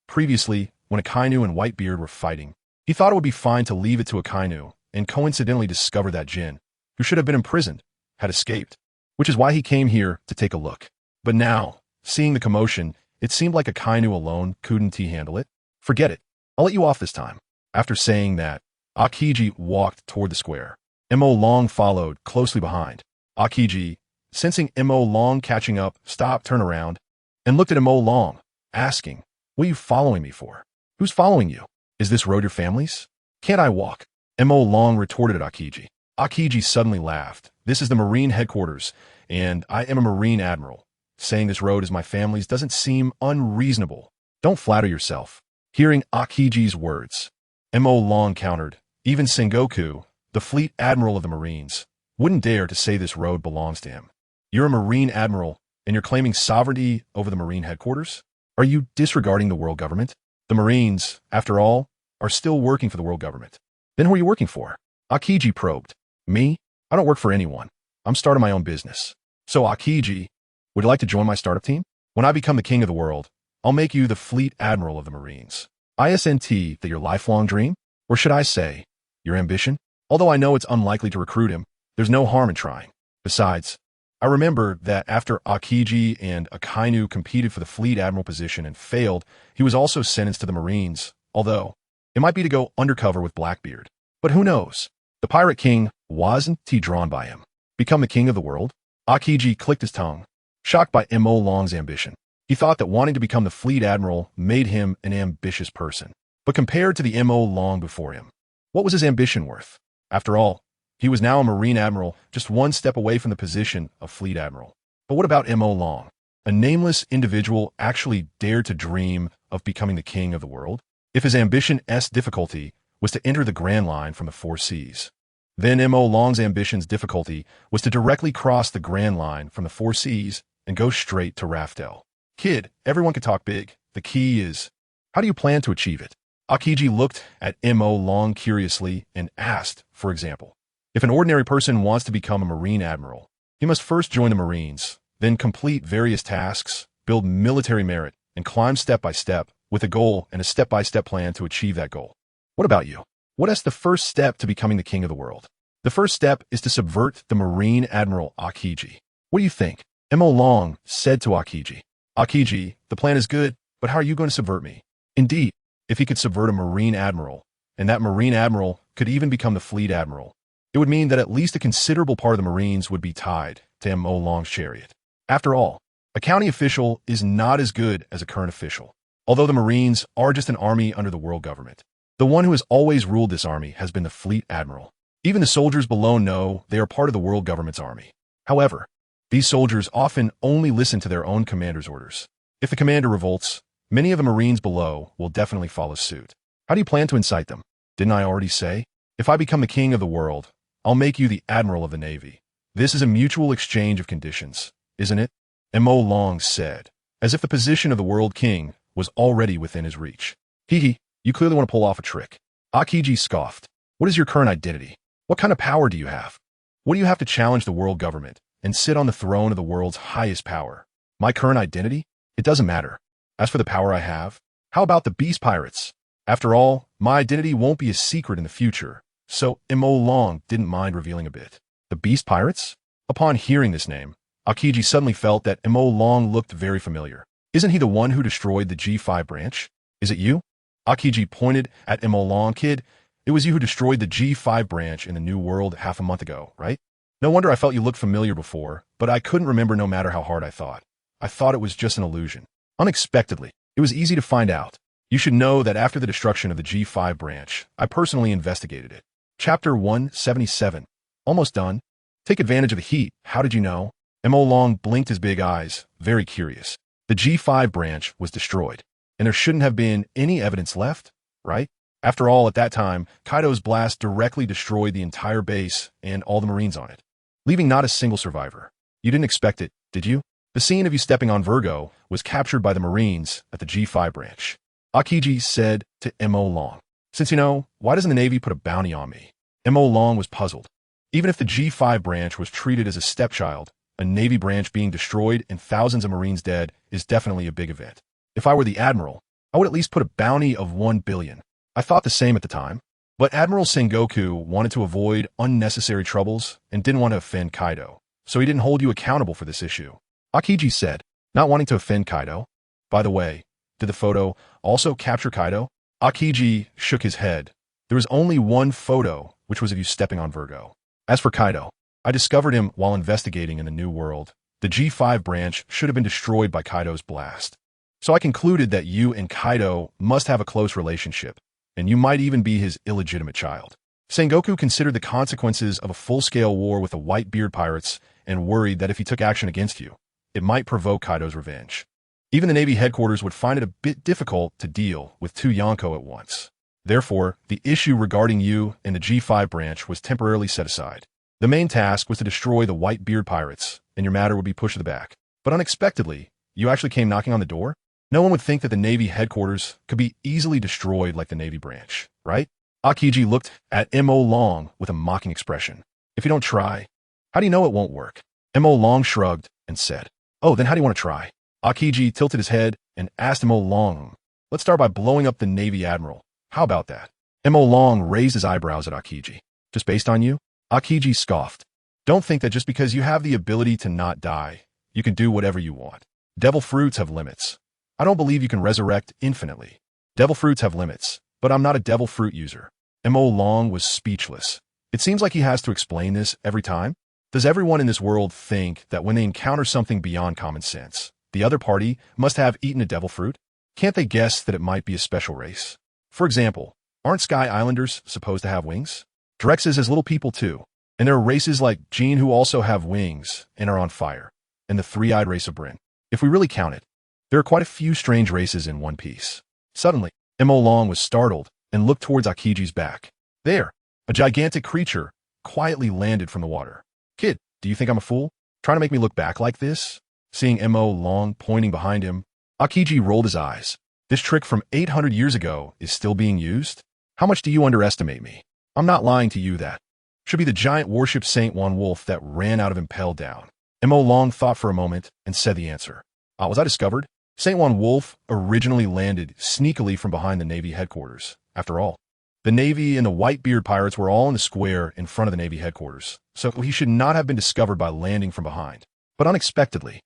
previously, when Akainu and Whitebeard were fighting, he thought it would be fine to leave it to Akainu and coincidentally discover that Jin, who should have been imprisoned, had escaped, which is why he came here to take a look. But now, seeing the commotion, it seemed like Akainu alone couldn't he handle it. Forget it. I'll let you off this time. After saying that, Akiji walked toward the square. M.O. Long followed closely behind. Akiji, sensing M.O. Long catching up, stopped, turned around, and looked at M.O. Long, asking, what are you following me for? Who's following you? Is this road your family's? Can't I walk? M.O. Long retorted at Akiji. Akiji suddenly laughed. This is the Marine headquarters, and I am a Marine Admiral. Saying this road is my family's doesn't seem unreasonable. Don't flatter yourself. Hearing Akiji's words, M.O. Long countered, even Sengoku, the fleet admiral of the Marines, wouldn't dare to say this road belongs to him. You're a Marine Admiral, and you're claiming sovereignty over the Marine headquarters? Are you disregarding the world government? The Marines, after all, are still working for the world government. Then who are you working for? Akiji probed. Me? I don't work for anyone. I'm starting my own business. So Akiji, would you like to join my startup team? When I become the king of the world, I'll make you the fleet admiral of the Marines. Isn't that your lifelong dream? Or should I say, your ambition? Although I know it's unlikely to recruit him, there's no harm in trying. Besides, I remember that after Akiji and Akainu competed for the fleet admiral position and failed, he was also sentenced to the Marines, although it might be to go undercover with Blackbeard. But who knows? The Pirate King wasn't drawn by him. Become the king of the world? Akiji clicked his tongue, shocked by M.O. Long's ambition. He thought that wanting to become the fleet admiral made him an ambitious person. But compared to the Mo long before him, what was his ambition worth? After all, he was now a Marine Admiral, just one step away from the position of Fleet Admiral. But what about Mo Long? A nameless individual actually dared to dream of becoming the king of the world? If his ambition's difficulty was to enter the Grand Line from the Four Seas, then Mo Long's ambition's difficulty was to directly cross the Grand Line from the Four Seas and go straight to Raftel. Kid, everyone can talk big. The key is, how do you plan to achieve it? Akiji looked at Mo Long curiously and asked, for example, if an ordinary person wants to become a Marine Admiral, he must first join the Marines, then complete various tasks, build military merit, and climb step by step with a goal and a step-by-step plan to achieve that goal. What about you? What is the first step to becoming the king of the world? The first step is to subvert the Marine Admiral Akiji. What do you think? Mo Long said to Akiji. Akiji, the plan is good, but how are you going to subvert me? Indeed, if he could subvert a Marine Admiral, and that Marine Admiral could even become the Fleet Admiral, it would mean that at least a considerable part of the Marines would be tied to Mo Long's chariot. After all, a county official is not as good as a current official. Although the Marines are just an army under the world government, the one who has always ruled this army has been the Fleet Admiral. Even the soldiers below know they are part of the world government's army. However, these soldiers often only listen to their own commander's orders. If the commander revolts, many of the Marines below will definitely follow suit. How do you plan to incite them? Didn't I already say? If I become the king of the world, I'll make you the Admiral of the Navy. This is a mutual exchange of conditions, isn't it? Mo Long said, as if the position of the world king was already within his reach. Hee, you clearly want to pull off a trick. Akiji scoffed. What is your current identity? What kind of power do you have? What do you have to challenge the world government and sit on the throne of the world's highest power? My current identity? It doesn't matter. As for the power I have, how about the Beast Pirates? After all, my identity won't be a secret in the future, so Mo Long didn't mind revealing a bit. The Beast Pirates? Upon hearing this name, Akiji suddenly felt that Mo Long looked very familiar. Isn't he the one who destroyed the G5 branch? Is it you? Akiji pointed at Mo Long. Kid, it was you who destroyed the G5 branch in the New World half a month ago, right? No wonder I felt you looked familiar before, but I couldn't remember no matter how hard I thought. I thought it was just an illusion. Unexpectedly, it was easy to find out. You should know that after the destruction of the G5 branch, I personally investigated it. Chapter 177. Almost done. Take advantage of the heat. How did you know? Mo Long blinked his big eyes, very curious. The G5 branch was destroyed, and there shouldn't have been any evidence left, right? After all, at that time, Kaido's blast directly destroyed the entire base and all the Marines on it, leaving not a single survivor. You didn't expect it, did you? The scene of you stepping on Virgo was captured by the Marines at the G5 branch. Akiji said to Mo Long, since you know, why doesn't the Navy put a bounty on me? Mo Long was puzzled. Even if the G5 branch was treated as a stepchild, a Navy branch being destroyed and thousands of Marines dead is definitely a big event. If I were the Admiral, I would at least put a bounty of 1 billion. I thought the same at the time. But Admiral Sengoku wanted to avoid unnecessary troubles and didn't want to offend Kaido, so he didn't hold you accountable for this issue. Akiji said, not wanting to offend Kaido. By the way, did the photo also capture Kaido? Akiji shook his head. There was only one photo, which was of you stepping on Virgo. As for Kaido, I discovered him while investigating in the New World. The G5 branch should have been destroyed by Kaido's blast. So I concluded that you and Kaido must have a close relationship, and you might even be his illegitimate child. Sengoku considered the consequences of a full-scale war with the Whitebeard pirates and worried that if he took action against you, it might provoke Kaido's revenge. Even the Navy headquarters would find it a bit difficult to deal with two Yonko at once. Therefore, the issue regarding you and the G5 branch was temporarily set aside. The main task was to destroy the Whitebeard pirates, and your matter would be pushed to the back. But unexpectedly, you actually came knocking on the door? No one would think that the Navy headquarters could be easily destroyed like the Navy branch, right? Akiji looked at Mo Long with a mocking expression. If you don't try, how do you know it won't work? Mo Long shrugged and said, oh, then how do you want to try? Akiji tilted his head and asked Mo Long, let's start by blowing up the Navy Admiral. How about that? Mo Long raised his eyebrows at Akiji. Just based on you? Akiji scoffed. Don't think that just because you have the ability to not die, you can do whatever you want. Devil fruits have limits. I don't believe you can resurrect infinitely. Devil fruits have limits, but I'm not a devil fruit user. Mo Long was speechless. It seems like he has to explain this every time. Does everyone in this world think that when they encounter something beyond common sense, the other party must have eaten a devil fruit? Can't they guess that it might be a special race? For example, aren't Sky Islanders supposed to have wings? Drexes as little people too. And there are races like Jean who also have wings and are on fire. And the three-eyed race of Bryn. If we really count it, there are quite a few strange races in One Piece. Suddenly, Mo Long was startled and looked towards Akiji's back. There, a gigantic creature quietly landed from the water. Kid, do you think I'm a fool? Trying to make me look back like this? Seeing Mo Long pointing behind him, Akiji rolled his eyes. This trick from 800 years ago is still being used? How much do you underestimate me? I'm not lying to you that. Should be the giant warship Saint Juan Wolf that ran out of Impel Down. Mo Long thought for a moment and said the answer. Was I discovered? Saint Juan Wolf originally landed sneakily from behind the Navy headquarters. After all, the Navy and the Whitebeard pirates were all in the square in front of the Navy headquarters, so he should not have been discovered by landing from behind. But unexpectedly,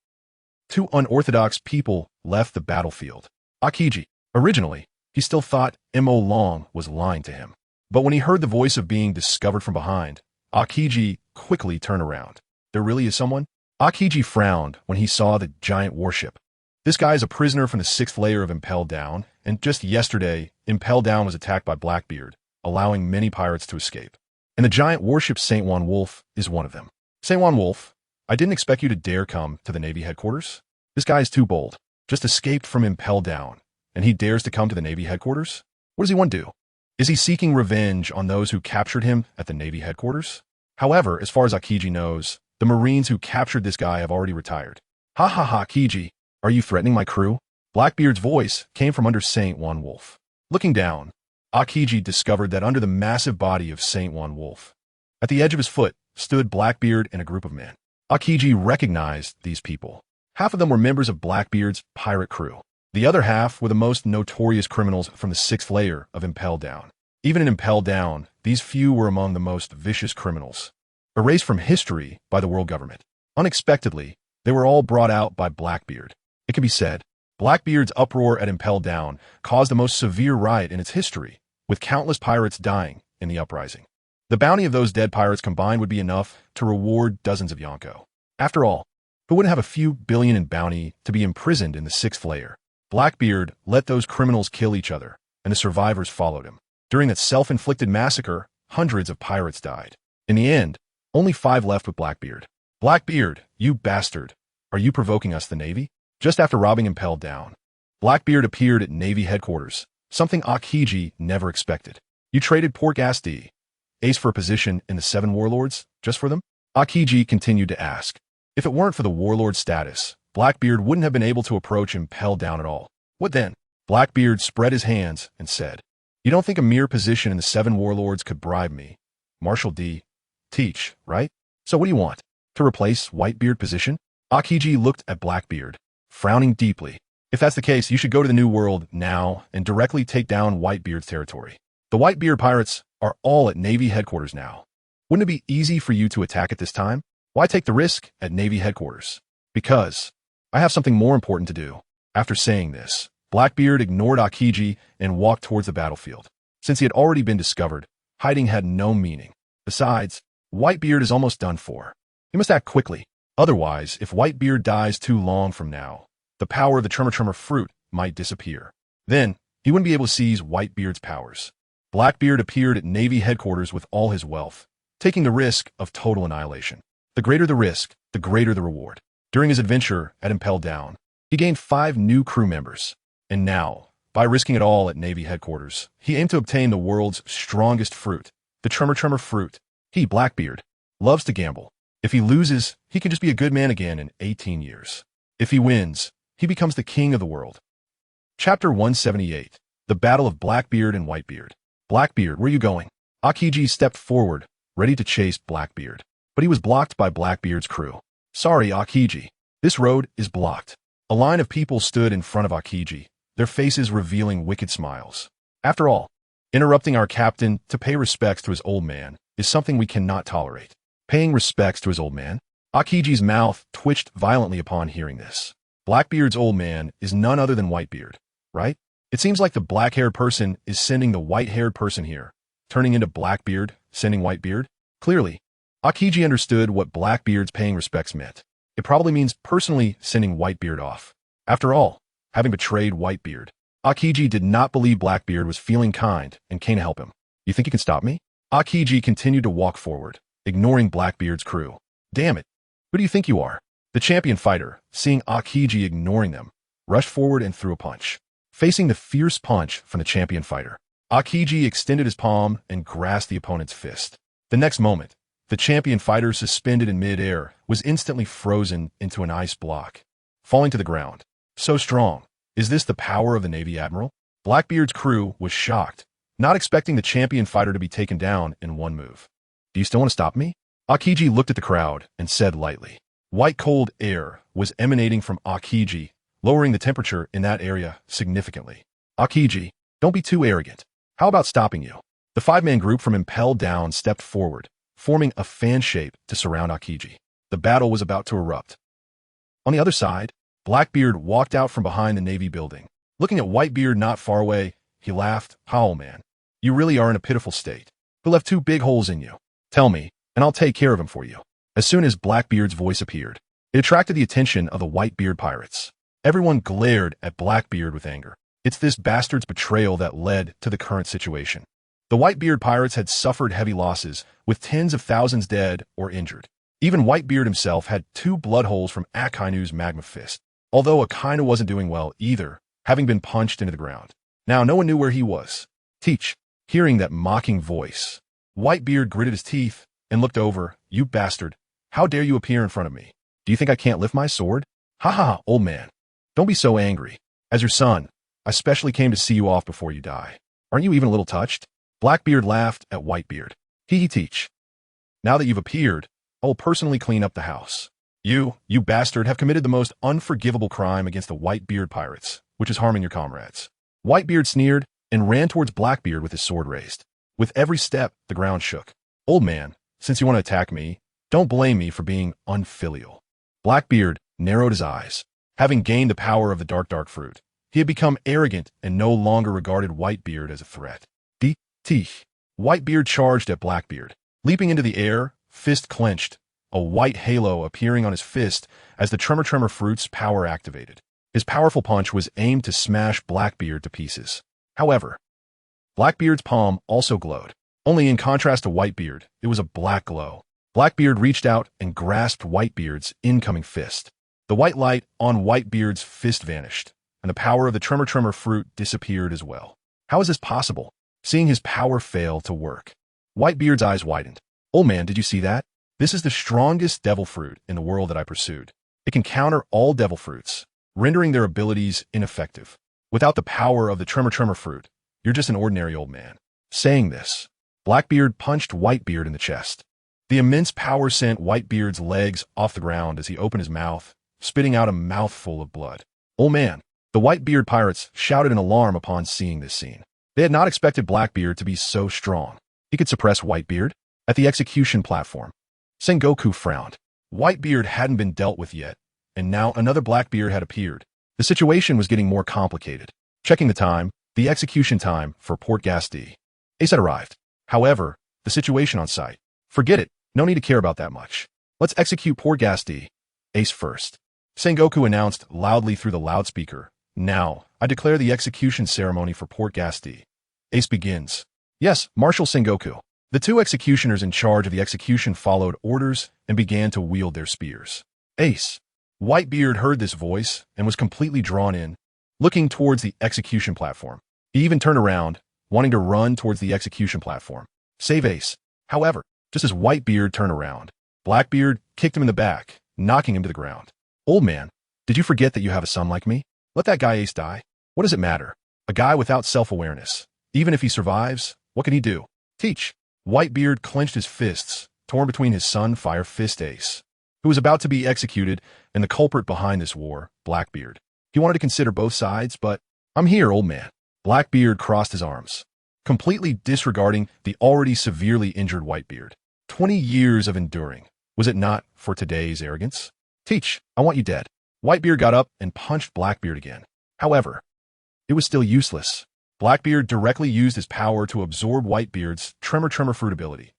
two unorthodox people left the battlefield. Akiji, originally, he still thought Mo Long was lying to him. But when he heard the voice of being discovered from behind, Akiji quickly turned around. There really is someone? Akiji frowned when he saw the giant warship. This guy is a prisoner from the 6th layer of Impel Down, and just yesterday, Impel Down was attacked by Blackbeard, allowing many pirates to escape. And the giant warship Saint Juan Wolf is one of them. Saint Juan Wolf, I didn't expect you to dare come to the Navy headquarters. This guy is too bold. Just escaped from Impel Down, and he dares to come to the Navy headquarters? What does he want to do? Is he seeking revenge on those who captured him at the Navy headquarters? However, as far as Akiji knows, the Marines who captured this guy have already retired. Ha ha ha, Akiji, are you threatening my crew? Blackbeard's voice came from under Saint Juan Wolf. Looking down, Akiji discovered that under the massive body of Saint Juan Wolf, at the edge of his foot, stood Blackbeard and a group of men. Akiji recognized these people. Half of them were members of Blackbeard's pirate crew. The other half were the most notorious criminals from the 6th layer of Impel Down. Even in Impel Down, these few were among the most vicious criminals. Erased from history by the world government. Unexpectedly, they were all brought out by Blackbeard. It can be said, Blackbeard's uproar at Impel Down caused the most severe riot in its history, with countless pirates dying in the uprising. The bounty of those dead pirates combined would be enough to reward dozens of Yonko. After all, who wouldn't have a few billion in bounty to be imprisoned in the 6th layer? Blackbeard let those criminals kill each other, and the survivors followed him. During that self-inflicted massacre, hundreds of pirates died. In the end, only 5 left with Blackbeard. Blackbeard, you bastard. Are you provoking us, the Navy? Just after robbing Impel Down, Blackbeard appeared at Navy headquarters, something Akiji never expected. You traded Port Asti, Ace for a position in the 7 warlords, just for them? Akiji continued to ask. If it weren't for the warlord status, Blackbeard wouldn't have been able to approach Impel Down at all. What then? Blackbeard spread his hands and said, You don't think a mere position in the 7 warlords could bribe me? Marshal D. Teach, right? So what do you want? To replace Whitebeard's position? Akiji looked at Blackbeard, frowning deeply. If that's the case, you should go to the New World now and directly take down Whitebeard's territory. The Whitebeard pirates are all at Navy headquarters now. Wouldn't it be easy for you to attack at this time? Why take the risk at Navy headquarters? Because I have something more important to do. After saying this, Blackbeard ignored Akiji and walked towards the battlefield. Since he had already been discovered, hiding had no meaning. Besides, Whitebeard is almost done for. He must act quickly. Otherwise, if Whitebeard dies too long from now, the power of the Tremor fruit might disappear. Then, he wouldn't be able to seize Whitebeard's powers. Blackbeard appeared at Navy headquarters with all his wealth, taking the risk of total annihilation. The greater the risk, the greater the reward. During his adventure at Impel Down, he gained 5 new crew members. And now, by risking it all at Navy headquarters, he aimed to obtain the world's strongest fruit, the Tremor fruit. He, Blackbeard, loves to gamble. If he loses, he can just be a good man again in 18 years. If he wins, he becomes the king of the world. Chapter 178. The Battle of Blackbeard and Whitebeard. Blackbeard, where are you going? Akiji stepped forward, ready to chase Blackbeard. But he was blocked by Blackbeard's crew. Sorry, Akiji. This road is blocked. A line of people stood in front of Akiji, their faces revealing wicked smiles. After all, interrupting our captain to pay respects to his old man is something we cannot tolerate. Paying respects to his old man? Akiji's mouth twitched violently upon hearing this. Blackbeard's old man is none other than Whitebeard, right? It seems like the black-haired person is sending the white-haired person here, turning into Blackbeard, sending Whitebeard. Clearly, Akiji understood what Blackbeard's paying respects meant. It probably means personally sending Whitebeard off. After all, having betrayed Whitebeard, Akiji did not believe Blackbeard was feeling kind and came to help him. You think you can stop me? Akiji continued to walk forward, ignoring Blackbeard's crew. Damn it. Who do you think you are? The champion fighter, seeing Akiji ignoring them, rushed forward and threw a punch. Facing the fierce punch from the champion fighter, Akiji extended his palm and grasped the opponent's fist. The next moment, the champion fighter, suspended in mid-air, was instantly frozen into an ice block, falling to the ground. So strong. Is this the power of the Navy Admiral? Blackbeard's crew was shocked, not expecting the champion fighter to be taken down in one move. Do you still want to stop me? Akiji looked at the crowd and said lightly. White cold air was emanating from Akiji, lowering the temperature in that area significantly. Akiji, don't be too arrogant. How about stopping you? The five-man group from Impel Down stepped forward, forming a fan shape to surround Akiji. The battle was about to erupt. On the other side, Blackbeard walked out from behind the Navy building. Looking at Whitebeard not far away, he laughed. Howl, man. You really are in a pitiful state. Who left two big holes in you? Tell me, and I'll take care of them for you. As soon as Blackbeard's voice appeared, it attracted the attention of the Whitebeard pirates. Everyone glared at Blackbeard with anger. It's this bastard's betrayal that led to the current situation. The Whitebeard pirates had suffered heavy losses, with tens of thousands dead or injured. Even Whitebeard himself had 2 blood holes from Akainu's magma fist, although Akainu wasn't doing well either, having been punched into the ground. Now no one knew where he was. Teach. Hearing that mocking voice, Whitebeard gritted his teeth and looked over. You bastard. How dare you appear in front of me? Do you think I can't lift my sword? Ha ha ha, old man. Don't be so angry. As your son, I specially came to see you off before you die. Aren't you even a little touched? Blackbeard laughed at Whitebeard. Hee teach. Now that you've appeared, I will personally clean up the house. You bastard, have committed the most unforgivable crime against the Whitebeard pirates, which is harming your comrades. Whitebeard sneered and ran towards Blackbeard with his sword raised. With every step, the ground shook. Old man, since you want to attack me, don't blame me for being unfilial. Blackbeard narrowed his eyes. Having gained the power of the dark fruit, he had become arrogant and no longer regarded Whitebeard as a threat. Teeth. Whitebeard charged at Blackbeard, leaping into the air, fist clenched, a white halo appearing on his fist as the Tremor Fruit's power activated. His powerful punch was aimed to smash Blackbeard to pieces. However, Blackbeard's palm also glowed. Only in contrast to Whitebeard, it was a black glow. Blackbeard reached out and grasped Whitebeard's incoming fist. The white light on Whitebeard's fist vanished, and the power of the Tremor Fruit disappeared as well. How is this possible? Seeing his power fail to work, Whitebeard's eyes widened. Old man, did you see that? This is the strongest devil fruit in the world that I pursued. It can counter all devil fruits, rendering their abilities ineffective. Without the power of the Tremor Fruit, you're just an ordinary old man. Saying this, Blackbeard punched Whitebeard in the chest. The immense power sent Whitebeard's legs off the ground as he opened his mouth, spitting out a mouthful of blood. Old man, the Whitebeard pirates shouted in alarm upon seeing this scene. They had not expected Blackbeard to be so strong. He could suppress Whitebeard. At the execution platform, Sengoku frowned. Whitebeard hadn't been dealt with yet, and now another Blackbeard had appeared. The situation was getting more complicated. Checking the time, the execution time for Port Gas D. Ace had arrived. However, the situation on site. Forget it, no need to care about that much. Let's execute Port Gas D. Ace first. Sengoku announced loudly through the loudspeaker. Now, I declare the execution ceremony for Port Gas D. Ace begins. Yes, Marshal Sengoku. The 2 executioners in charge of the execution followed orders and began to wield their spears. Ace. Whitebeard heard this voice and was completely drawn in, looking towards the execution platform. He even turned around, wanting to run towards the execution platform. Save Ace. However, just as Whitebeard turned around, Blackbeard kicked him in the back, knocking him to the ground. Old man, did you forget that you have a son like me? Let that guy Ace die. What does it matter? A guy without self-awareness. Even if he survives, what can he do? Teach. Whitebeard clenched his fists, torn between his son Fire Fist Ace, who was about to be executed, and the culprit behind this war, Blackbeard. He wanted to consider both sides, but, I'm here, old man. Blackbeard crossed his arms, completely disregarding the already severely injured Whitebeard. 20 years of enduring. Was it not for today's arrogance? Teach, I want you dead. Whitebeard got up and punched Blackbeard again. However, it was still useless. Blackbeard directly used his power to absorb Whitebeard's Tremor Fruit ability.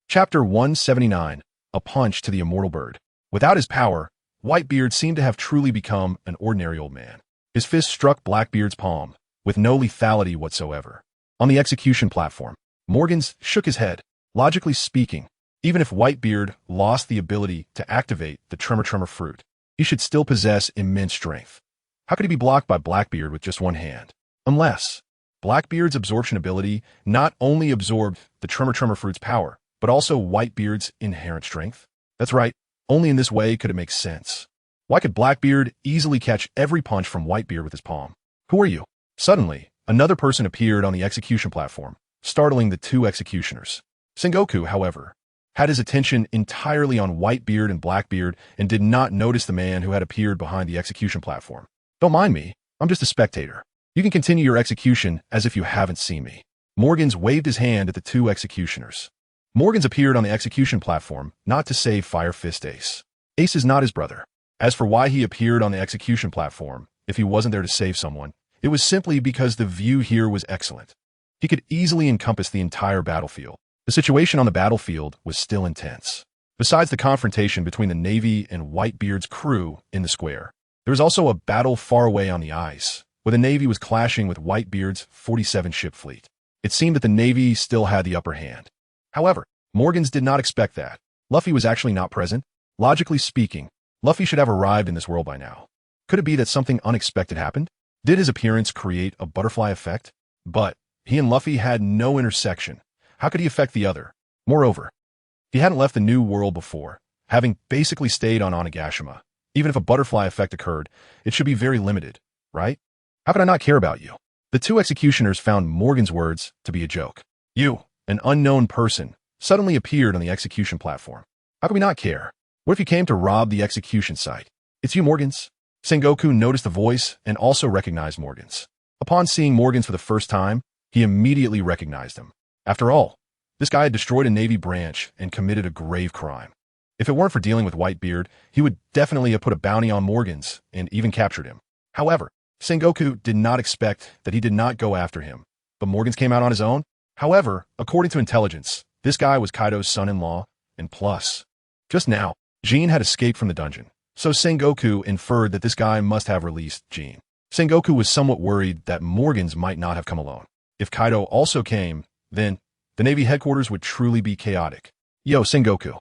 Chapter 179, A Punch to the Immortal Bird. Without his power, Whitebeard seemed to have truly become an ordinary old man. His fist struck Blackbeard's palm, with no lethality whatsoever. On the execution platform, Morgans shook his head. Logically speaking, even if Whitebeard lost the ability to activate the Tremor fruit, he should still possess immense strength. How could he be blocked by Blackbeard with just one hand? Unless Blackbeard's absorption ability not only absorbed the Tremor fruit's power, but also Whitebeard's inherent strength? That's right, only in this way could it make sense. Why could Blackbeard easily catch every punch from Whitebeard with his palm? Who are you? Suddenly, another person appeared on the execution platform, startling the two executioners. Sengoku, however, had his attention entirely on Whitebeard and Blackbeard and did not notice the man who had appeared behind the execution platform. Don't mind me, I'm just a spectator. You can continue your execution as if you haven't seen me. Morgans waved his hand at the two executioners. Morgans appeared on the execution platform, not to save Fire Fist Ace. Ace is not his brother. As for why he appeared on the execution platform, if he wasn't there to save someone, it was simply because the view here was excellent. He could easily encompass the entire battlefield. The situation on the battlefield was still intense. Besides the confrontation between the Navy and Whitebeard's crew in the square, there was also a battle far away on the ice, where the Navy was clashing with Whitebeard's 47-ship fleet. It seemed that the Navy still had the upper hand. However, Morgans did not expect that. Luffy was actually not present. Logically speaking, Luffy should have arrived in this world by now. Could it be that something unexpected happened? Did his appearance create a butterfly effect? But he and Luffy had no intersection. How could he affect the other? Moreover, he hadn't left the New World before, having basically stayed on Onigashima. Even if a butterfly effect occurred, it should be very limited, right? How could I not care about you? The two executioners found Morgan's words to be a joke. You, an unknown person, suddenly appeared on the execution platform. How could we not care? What if you came to rob the execution site? It's you, Morgans. Sengoku noticed the voice and also recognized Morgans. Upon seeing Morgans for the first time, he immediately recognized him. After all, this guy had destroyed a Navy branch and committed a grave crime. If it weren't for dealing with Whitebeard, he would definitely have put a bounty on Morgans and even captured him. However, Sengoku did not expect that he did not go after him, but Morgans came out on his own. However, according to intelligence, this guy was Kaido's son-in-law, and plus, just now, Jean had escaped from the dungeon, so Sengoku inferred that this guy must have released Jean. Sengoku was somewhat worried that Morgans might not have come alone. If Kaido also came, then the Navy headquarters would truly be chaotic. Yo, Sengoku.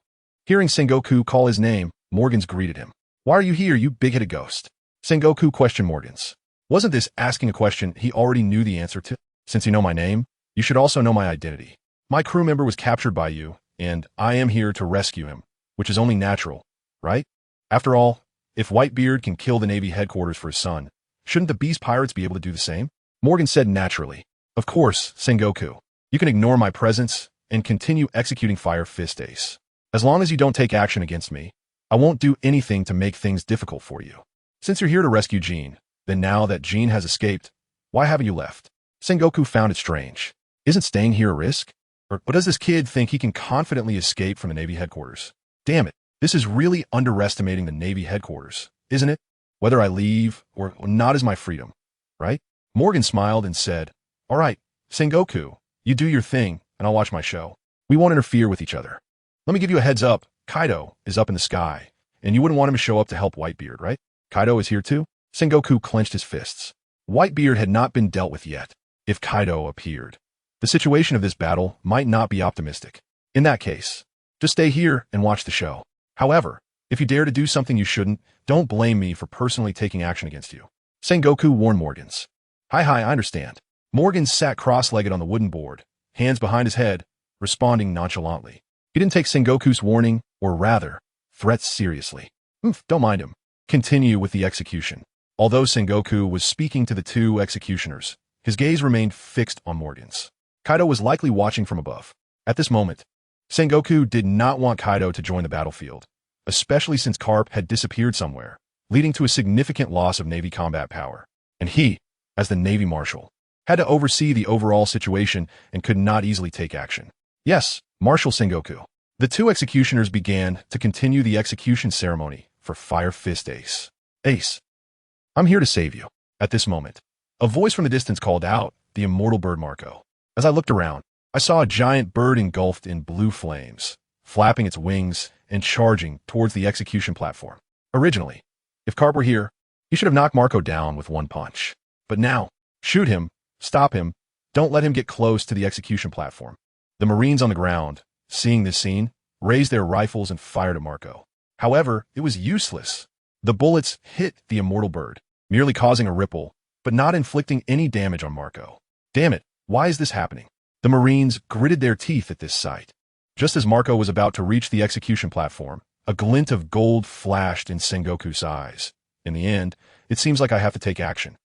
Hearing Sengoku call his name, Morgans greeted him. Why are you here, you big-headed ghost? Sengoku questioned Morgans. Wasn't this asking a question he already knew the answer to? Since you know my name, you should also know my identity. My crew member was captured by you, and I am here to rescue him, which is only natural, right? After all, if Whitebeard can kill the Navy headquarters for his son, shouldn't the Beast Pirates be able to do the same? Morgan said naturally. Of course, Sengoku. You can ignore my presence and continue executing Fire Fist Ace. As long as you don't take action against me, I won't do anything to make things difficult for you. Since you're here to rescue Jean, then now that Jean has escaped, why haven't you left? Sengoku found it strange. Isn't staying here a risk? Or does this kid think he can confidently escape from the Navy headquarters? Damn it, this is really underestimating the Navy headquarters, isn't it? Whether I leave or not is my freedom, right? Morgan smiled and said, all right, Sengoku, you do your thing and I'll watch my show. We won't interfere with each other. Let me give you a heads up. Kaido is up in the sky, and you wouldn't want him to show up to help Whitebeard, right? Kaido is here too? Sengoku clenched his fists. Whitebeard had not been dealt with yet. If Kaido appeared, the situation of this battle might not be optimistic. In that case, just stay here and watch the show. However, if you dare to do something you shouldn't, don't blame me for personally taking action against you. Sengoku warned Morgans. Hi, I understand. Morgans sat cross-legged on the wooden board, hands behind his head, responding nonchalantly. He didn't take Sengoku's warning, or rather, threats seriously. Don't mind him. Continue with the execution. Although Sengoku was speaking to the two executioners, his gaze remained fixed on Morgans. Kaido was likely watching from above. At this moment, Sengoku did not want Kaido to join the battlefield, especially since Carp had disappeared somewhere, leading to a significant loss of Navy combat power. And he, as the Navy Marshal, had to oversee the overall situation and could not easily take action. Yes, Marshal Sengoku. The two executioners began to continue the execution ceremony for Fire Fist Ace. Ace, I'm here to save you. At this moment, a voice from the distance called out, the immortal bird Marco. As I looked around, I saw a giant bird engulfed in blue flames, flapping its wings and charging towards the execution platform. Originally, if Carp were here, he should have knocked Marco down with one punch. But now, shoot him Stop him. Don't let him get close to the execution platform. The Marines on the ground, seeing this scene, raised their rifles and fired at Marco. However, it was useless. The bullets hit the immortal bird, merely causing a ripple, but not inflicting any damage on Marco. Damn it, why is this happening? The Marines gritted their teeth at this sight. Just as Marco was about to reach the execution platform, a glint of gold flashed in Sengoku's eyes. In the end, it seems like I have to take action.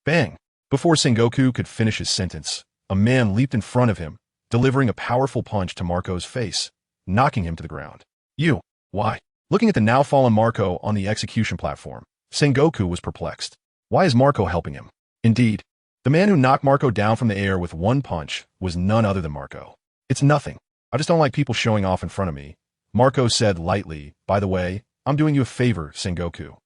Bang! Before Sengoku could finish his sentence, a man leaped in front of him, delivering a powerful punch to Marco's face, knocking him to the ground. You! Why? Looking at the now fallen Marco on the execution platform, Sengoku was perplexed. Why is Marco helping him? Indeed, the man who knocked Marco down from the air with one punch was none other than Marco. It's nothing. I just don't like people showing off in front of me, Marco said lightly. By the way, I'm doing you a favor, Sengoku.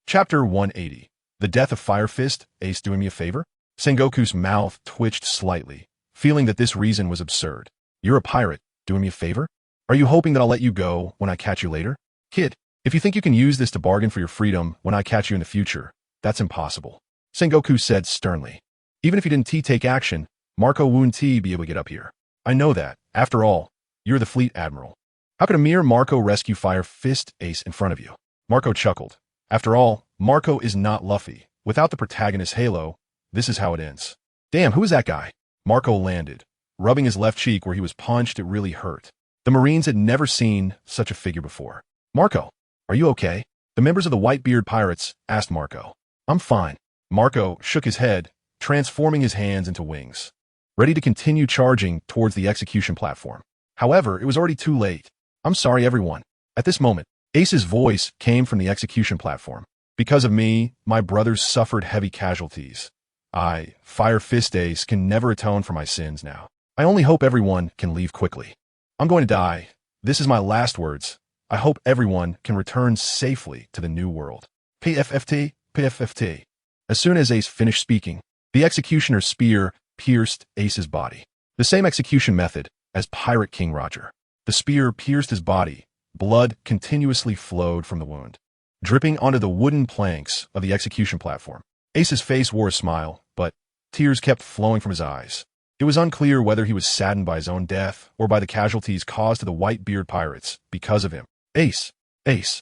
Chapter 180. The Death of Fire Fist, Ace doing me a favor? Sengoku's mouth twitched slightly, feeling that this reason was absurd. You're a pirate, doing me a favor? Are you hoping that I'll let you go when I catch you later? Kid, if you think you can use this to bargain for your freedom when I catch you in the future, that's impossible, Sengoku said sternly. Even if you didn't take action, Marco wouldn't be able to get up here. I know that. After all, you're the fleet admiral. How could a mere Marco rescue Fire Fist Ace in front of you? Marco chuckled. After all, Marco is not Luffy. Without the protagonist's halo, this is how it ends. Damn, who is that guy? Marco landed, rubbing his left cheek where he was punched. It really hurt. The Marines had never seen such a figure before. Marco, are you okay? The members of the Whitebeard Pirates asked Marco. I'm fine. Marco shook his head, transforming his hands into wings, ready to continue charging towards the execution platform. However, it was already too late. I'm sorry, everyone. At this moment, Ace's voice came from the execution platform. Because of me, my brothers suffered heavy casualties. I, Fire Fist Ace, can never atone for my sins now. I only hope everyone can leave quickly. I'm going to die. This is my last words. I hope everyone can return safely to the new world. PFFT, PFFT. As soon as Ace finished speaking, the executioner's spear pierced Ace's body. The same execution method as Pirate King Roger. The spear pierced his body. Blood continuously flowed from the wound, dripping onto the wooden planks of the execution platform. Ace's face wore a smile, but tears kept flowing from his eyes. It was unclear whether he was saddened by his own death or by the casualties caused to the Whitebeard Pirates because of him. Ace! Ace!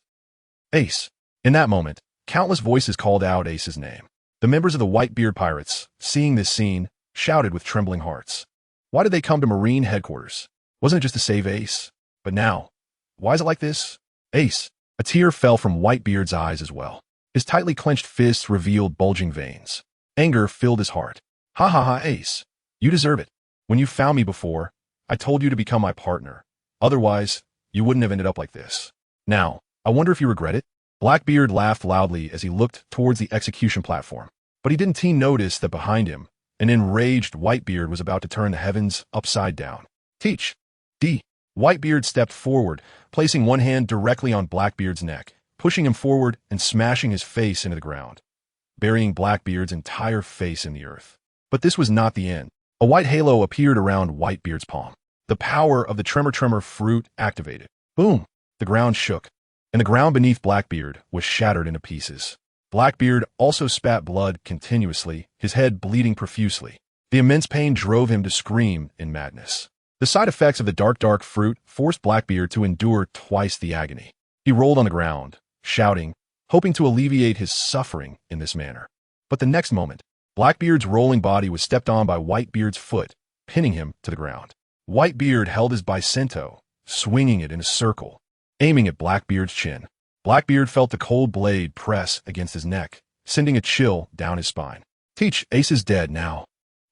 Ace! In that moment, countless voices called out Ace's name. The members of the Whitebeard Pirates, seeing this scene, shouted with trembling hearts. Why did they come to Marine headquarters? Wasn't it just to save Ace? But now, why is it like this? Ace! A tear fell from Whitebeard's eyes as well. His tightly clenched fists revealed bulging veins. Anger filled his heart. Ha ha ha, Ace. You deserve it. When you found me before, I told you to become my partner. Otherwise, you wouldn't have ended up like this. Now, I wonder if you regret it? Blackbeard laughed loudly as he looked towards the execution platform. But he didn't notice that behind him, an enraged Whitebeard was about to turn the heavens upside down. Teach! D. Whitebeard stepped forward, placing one hand directly on Blackbeard's neck, pushing him forward and smashing his face into the ground, burying Blackbeard's entire face in the earth. But this was not the end. A white halo appeared around Whitebeard's palm. The power of the Tremor fruit activated. Boom! The ground shook, and the ground beneath Blackbeard was shattered into pieces. Blackbeard also spat blood continuously, his head bleeding profusely. The immense pain drove him to scream in madness. The side effects of the dark fruit forced Blackbeard to endure twice the agony. He rolled on the ground, shouting, hoping to alleviate his suffering in this manner. But the next moment, Blackbeard's rolling body was stepped on by Whitebeard's foot, pinning him to the ground. Whitebeard held his Bicento, swinging it in a circle, aiming at Blackbeard's chin. Blackbeard felt the cold blade press against his neck, sending a chill down his spine. Teach, Ace is dead now.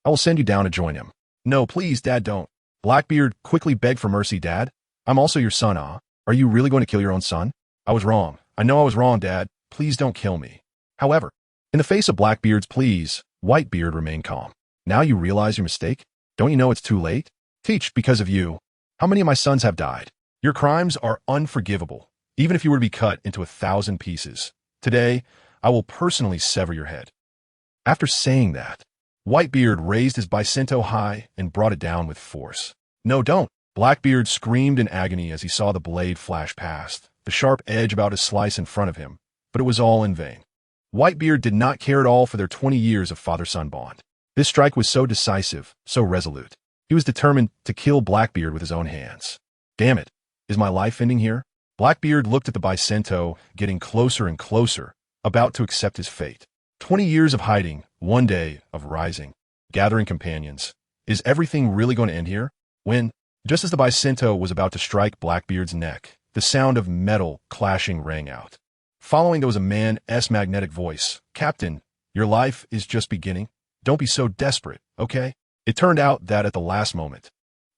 I will send you down to join him. No, please, Dad, don't. Blackbeard quickly begged for mercy. Dad, I'm also your son, ah? Are you really going to kill your own son? I was wrong. I know I was wrong, Dad. Please don't kill me. However, in the face of Blackbeard's pleas, Whitebeard remained calm. Now you realize your mistake? Don't you know it's too late? Teach, because of you, how many of my sons have died? Your crimes are unforgivable, even if you were to be cut into 1,000 pieces. Today, I will personally sever your head. After saying that, Whitebeard raised his Bicento high and brought it down with force. No, don't! Blackbeard screamed in agony as he saw the blade flash past, the sharp edge about to slice in front of him, but it was all in vain. Whitebeard did not care at all for their 20 years of father-son bond. This strike was so decisive, so resolute. He was determined to kill Blackbeard with his own hands. Damn it, is my life ending here? Blackbeard looked at the Bicento, getting closer and closer, about to accept his fate. 20 years of hiding, one day of rising, gathering companions. Is everything really going to end here? When, just as the Bicento was about to strike Blackbeard's neck, the sound of metal clashing rang out. Following there was a man's magnetic voice. Captain, your life is just beginning. Don't be so desperate, okay? It turned out that at the last moment,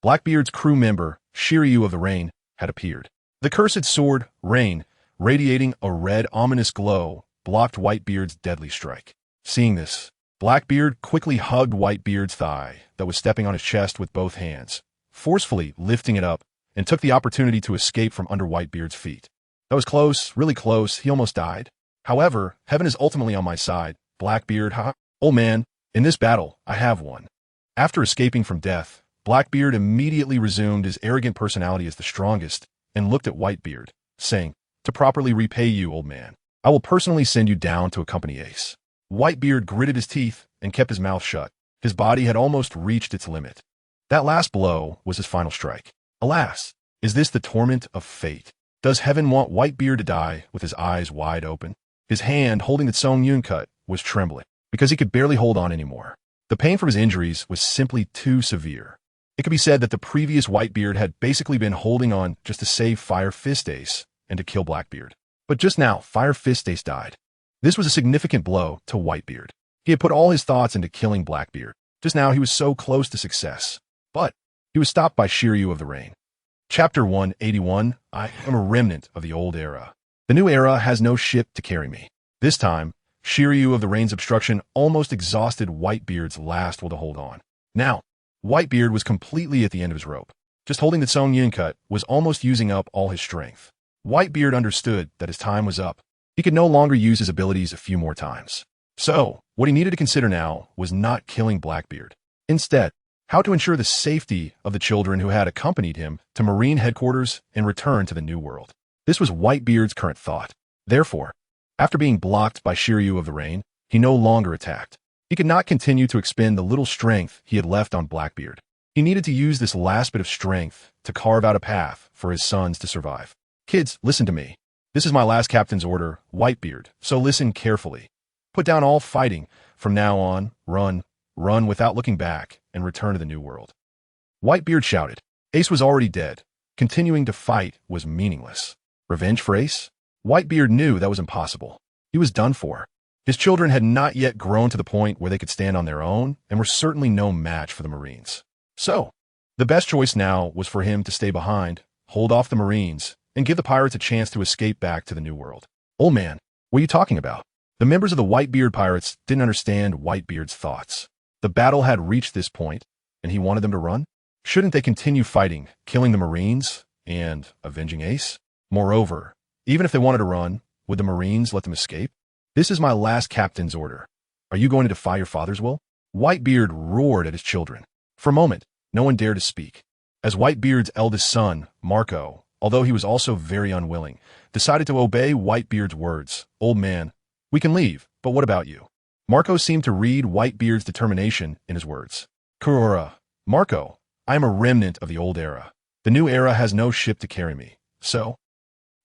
Blackbeard's crew member, Shiryu of the Rain, had appeared. The cursed sword, Rain, radiating a red ominous glow, blocked Whitebeard's deadly strike. Seeing this, Blackbeard quickly hugged Whitebeard's thigh that was stepping on his chest with both hands, forcefully lifting it up, and took the opportunity to escape from under Whitebeard's feet. That was close, really close, he almost died. However, heaven is ultimately on my side. Blackbeard, ha? Old man, in this battle, I have won. After escaping from death, Blackbeard immediately resumed his arrogant personality as the strongest and looked at Whitebeard, saying, to properly repay you, old man, I will personally send you down to accompany Ace. Whitebeard gritted his teeth and kept his mouth shut. His body had almost reached its limit. That last blow was his final strike. Alas, is this the torment of fate? Does heaven want Whitebeard to die with his eyes wide open? His hand holding the Son-in-Lawto cut was trembling because he could barely hold on anymore. The pain from his injuries was simply too severe. It could be said that the previous Whitebeard had basically been holding on just to save Fire Fist Ace and to kill Blackbeard. But just now, Fire Fist Ace died. This was a significant blow to Whitebeard. He had put all his thoughts into killing Blackbeard. Just now, he was so close to success. But he was stopped by Shiryu of the Rain. Chapter 181, I am a remnant of the old era. The new era has no ship to carry me. This time, Shiryu of the Rain's obstruction almost exhausted Whitebeard's last will to hold on. Now, Whitebeard was completely at the end of his rope. Just holding the Son-in-Lawto cut was almost using up all his strength. Whitebeard understood that his time was up. He could no longer use his abilities a few more times. So, what he needed to consider now was not killing Blackbeard. Instead, how to ensure the safety of the children who had accompanied him to Marine headquarters and return to the New World. This was Whitebeard's current thought. Therefore, after being blocked by Shiryu of the Rain, he no longer attacked. He could not continue to expend the little strength he had left on Blackbeard. He needed to use this last bit of strength to carve out a path for his sons to survive. Kids, listen to me. This is my last captain's order, Whitebeard, so listen carefully. Put down all fighting. From now on, run without looking back, and return to the New World. Whitebeard shouted. Ace was already dead. Continuing to fight was meaningless. Revenge for Ace? Whitebeard knew that was impossible. He was done for. His children had not yet grown to the point where they could stand on their own, and were certainly no match for the Marines. So, the best choice now was for him to stay behind, hold off the Marines, and give the pirates a chance to escape back to the New World. Old man, what are you talking about? The members of the Whitebeard pirates didn't understand Whitebeard's thoughts. The battle had reached this point, and he wanted them to run? Shouldn't they continue fighting, killing the Marines, and avenging Ace? Moreover, even if they wanted to run, would the Marines let them escape? This is my last captain's order. Are you going to defy your father's will? Whitebeard roared at his children. For a moment, no one dared to speak. As Whitebeard's eldest son, Marco, although he was also very unwilling, decided to obey Whitebeard's words. Old man, we can leave, but what about you? Marco seemed to read Whitebeard's determination in his words. Kurora, Marco, I am a remnant of the old era. The new era has no ship to carry me, so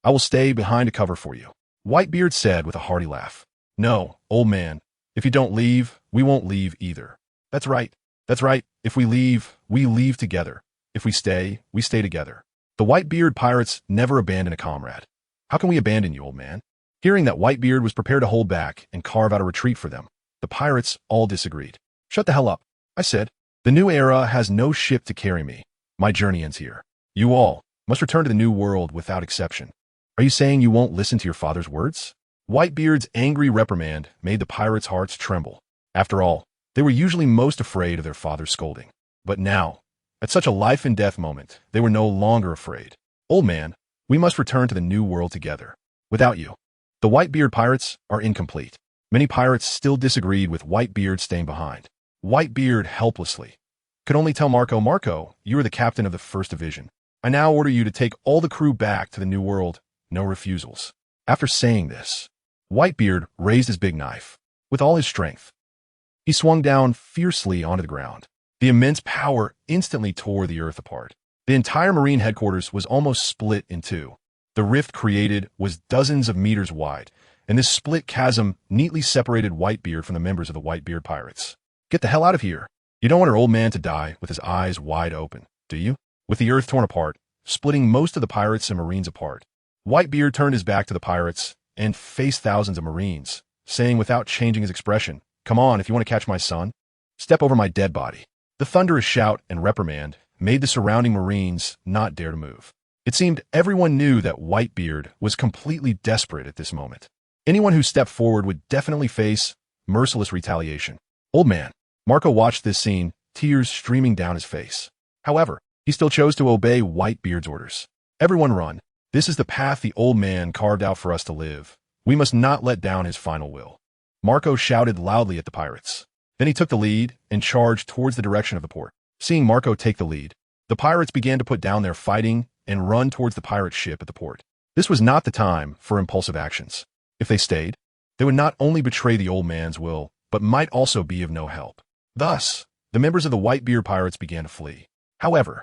I will stay behind to cover for you. Whitebeard said with a hearty laugh. No, old man, if you don't leave, we won't leave either. That's right. If we leave together. If we stay together. The Whitebeard pirates never abandon a comrade. How can we abandon you, old man? Hearing that Whitebeard was prepared to hold back and carve out a retreat for them, the pirates all disagreed. Shut the hell up, I said. The new era has no ship to carry me. My journey ends here. You all must return to the New World without exception. Are you saying you won't listen to your father's words? Whitebeard's angry reprimand made the pirates' hearts tremble. After all, they were usually most afraid of their father's scolding. But now, at such a life-and-death moment, they were no longer afraid. Old man, we must return to the New World together. Without you, the Whitebeard pirates are incomplete. Many pirates still disagreed with Whitebeard staying behind. Whitebeard helplessly could only tell Marco, you are the captain of the 1st Division. I now order you to take all the crew back to the New World. No refusals. After saying this, Whitebeard raised his big knife with all his strength. He swung down fiercely onto the ground. The immense power instantly tore the earth apart. The entire Marine headquarters was almost split in two. The rift created was dozens of meters wide, and this split chasm neatly separated Whitebeard from the members of the Whitebeard pirates. Get the hell out of here. You don't want our old man to die with his eyes wide open, do you? With the earth torn apart, splitting most of the pirates and Marines apart, Whitebeard turned his back to the pirates and faced thousands of Marines, saying without changing his expression, "Come on, if you want to catch my son, step over my dead body." The thunderous shout and reprimand made the surrounding Marines not dare to move. It seemed everyone knew that Whitebeard was completely desperate at this moment. Anyone who stepped forward would definitely face merciless retaliation. Old man. Marco watched this scene, tears streaming down his face. However, he still chose to obey Whitebeard's orders. Everyone run. This is the path the old man carved out for us to live. We must not let down his final will. Marco shouted loudly at the pirates. Then he took the lead and charged towards the direction of the port. Seeing Marco take the lead, the pirates began to put down their fighting and run towards the pirate ship at the port. This was not the time for impulsive actions. If they stayed, they would not only betray the old man's will, but might also be of no help. Thus, the members of the Whitebeard pirates began to flee. However,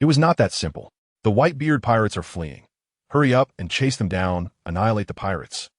it was not that simple. The Whitebeard pirates are fleeing. Hurry up and chase them down, annihilate the pirates.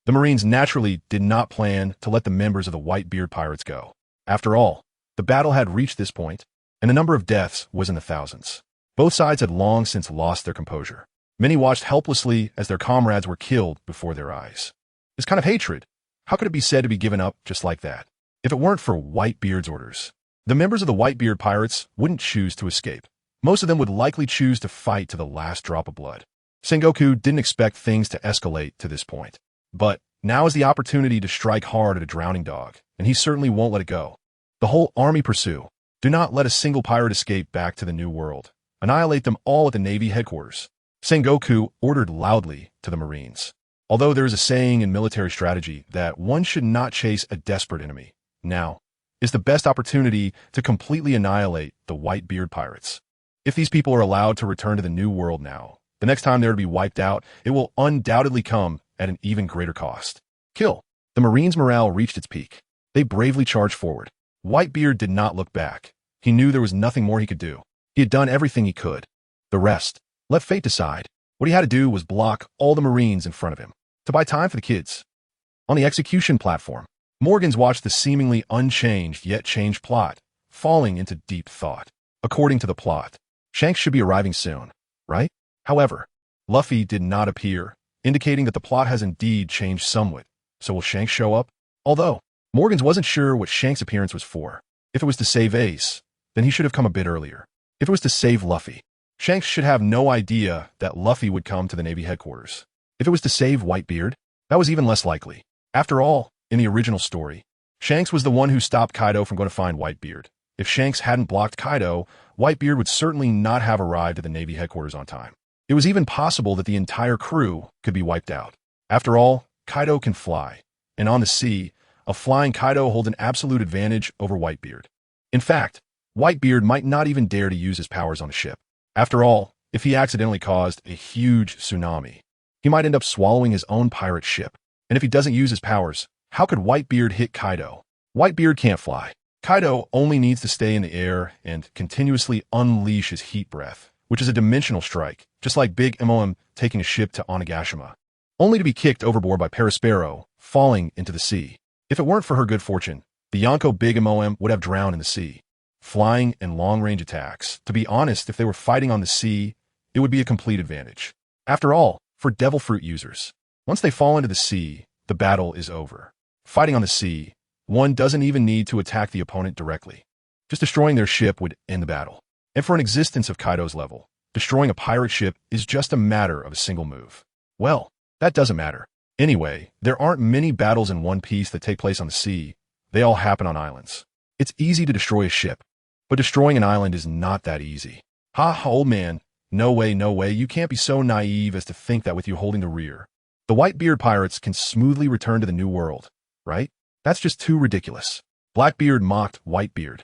The Marines naturally did not plan to let the members of the Whitebeard pirates go. After all, the battle had reached this point, and the number of deaths was in the thousands. Both sides had long since lost their composure. Many watched helplessly as their comrades were killed before their eyes. This kind of hatred, how could it be said to be given up just like that? If it weren't for Whitebeard's orders, the members of the Whitebeard pirates wouldn't choose to escape. Most of them would likely choose to fight to the last drop of blood. Sengoku didn't expect things to escalate to this point. But now is the opportunity to strike hard at a drowning dog, and he certainly won't let it go. The whole army pursue. Do not let a single pirate escape back to the New World. Annihilate them all at the Navy headquarters. Sengoku ordered loudly to the Marines. Although there is a saying in military strategy that one should not chase a desperate enemy, now is the best opportunity to completely annihilate the Whitebeard pirates. If these people are allowed to return to the New World now, the next time they're to be wiped out, it will undoubtedly come at an even greater cost. Kill. The Marines' morale reached its peak. They bravely charged forward. Whitebeard did not look back. He knew there was nothing more he could do. He had done everything he could. The rest, let fate decide. What he had to do was block all the Marines in front of him, to buy time for the kids. On the execution platform, Morgans watched the seemingly unchanged yet changed plot, falling into deep thought. According to the plot, Shanks should be arriving soon, right? However, Luffy did not appear, indicating that the plot has indeed changed somewhat. So will Shanks show up? Although, Morgans wasn't sure what Shanks' appearance was for. If it was to save Ace, then he should have come a bit earlier. If it was to save Luffy, Shanks should have no idea that Luffy would come to the Navy headquarters. If it was to save Whitebeard, that was even less likely. After all, in the original story, Shanks was the one who stopped Kaido from going to find Whitebeard. If Shanks hadn't blocked Kaido, Whitebeard would certainly not have arrived at the Navy headquarters on time. It was even possible that the entire crew could be wiped out. After all, Kaido can fly, and on the sea, a flying Kaido holds an absolute advantage over Whitebeard. In fact, Whitebeard might not even dare to use his powers on a ship. After all, if he accidentally caused a huge tsunami, he might end up swallowing his own pirate ship. And if he doesn't use his powers, how could Whitebeard hit Kaido? Whitebeard can't fly. Kaido only needs to stay in the air and continuously unleash his heat breath, which is a dimensional strike, just like Big Mom taking a ship to Onigashima, only to be kicked overboard by Perospero, falling into the sea. If it weren't for her good fortune, the Yonko Big Mom would have drowned in the sea. Flying and long-range attacks. To be honest, if they were fighting on the sea, it would be a complete advantage. After all, for Devil Fruit users, once they fall into the sea, the battle is over. Fighting on the sea, one doesn't even need to attack the opponent directly. Just destroying their ship would end the battle. And for an existence of Kaido's level, destroying a pirate ship is just a matter of a single move. Well, that doesn't matter. Anyway, there aren't many battles in One Piece that take place on the sea. They all happen on islands. It's easy to destroy a ship, but destroying an island is not that easy. Ha, old man. No way, no way. You can't be so naive as to think that with you holding the rear, the Whitebeard pirates can smoothly return to the New World, right? That's just too ridiculous. Blackbeard mocked Whitebeard.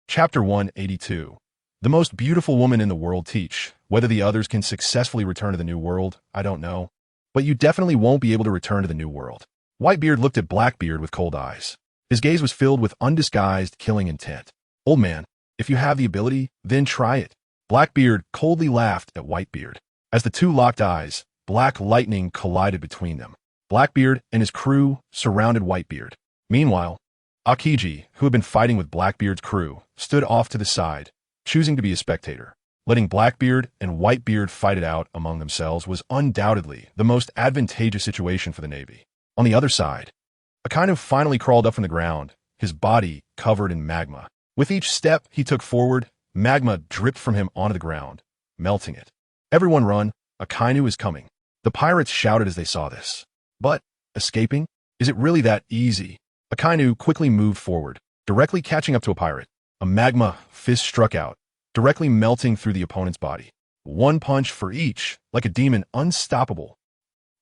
Chapter 182. The most beautiful woman in the world teach. Whether the others can successfully return to the New World, I don't know. But you definitely won't be able to return to the New World. Whitebeard looked at Blackbeard with cold eyes. His gaze was filled with undisguised killing intent. Old man, if you have the ability, then try it. Blackbeard coldly laughed at Whitebeard. As the two locked eyes, black lightning collided between them. Blackbeard and his crew surrounded Whitebeard. Meanwhile, Akiji, who had been fighting with Blackbeard's crew, stood off to the side, choosing to be a spectator. Letting Blackbeard and Whitebeard fight it out among themselves was undoubtedly the most advantageous situation for the Navy. On the other side, Akainu finally crawled up from the ground, his body covered in magma. With each step he took forward, magma dripped from him onto the ground, melting it. Everyone run, Akainu is coming. The pirates shouted as they saw this. But, escaping? Is it really that easy? Akainu quickly moved forward, directly catching up to a pirate. A magma fist struck out, directly melting through the opponent's body. One punch for each, like a demon unstoppable.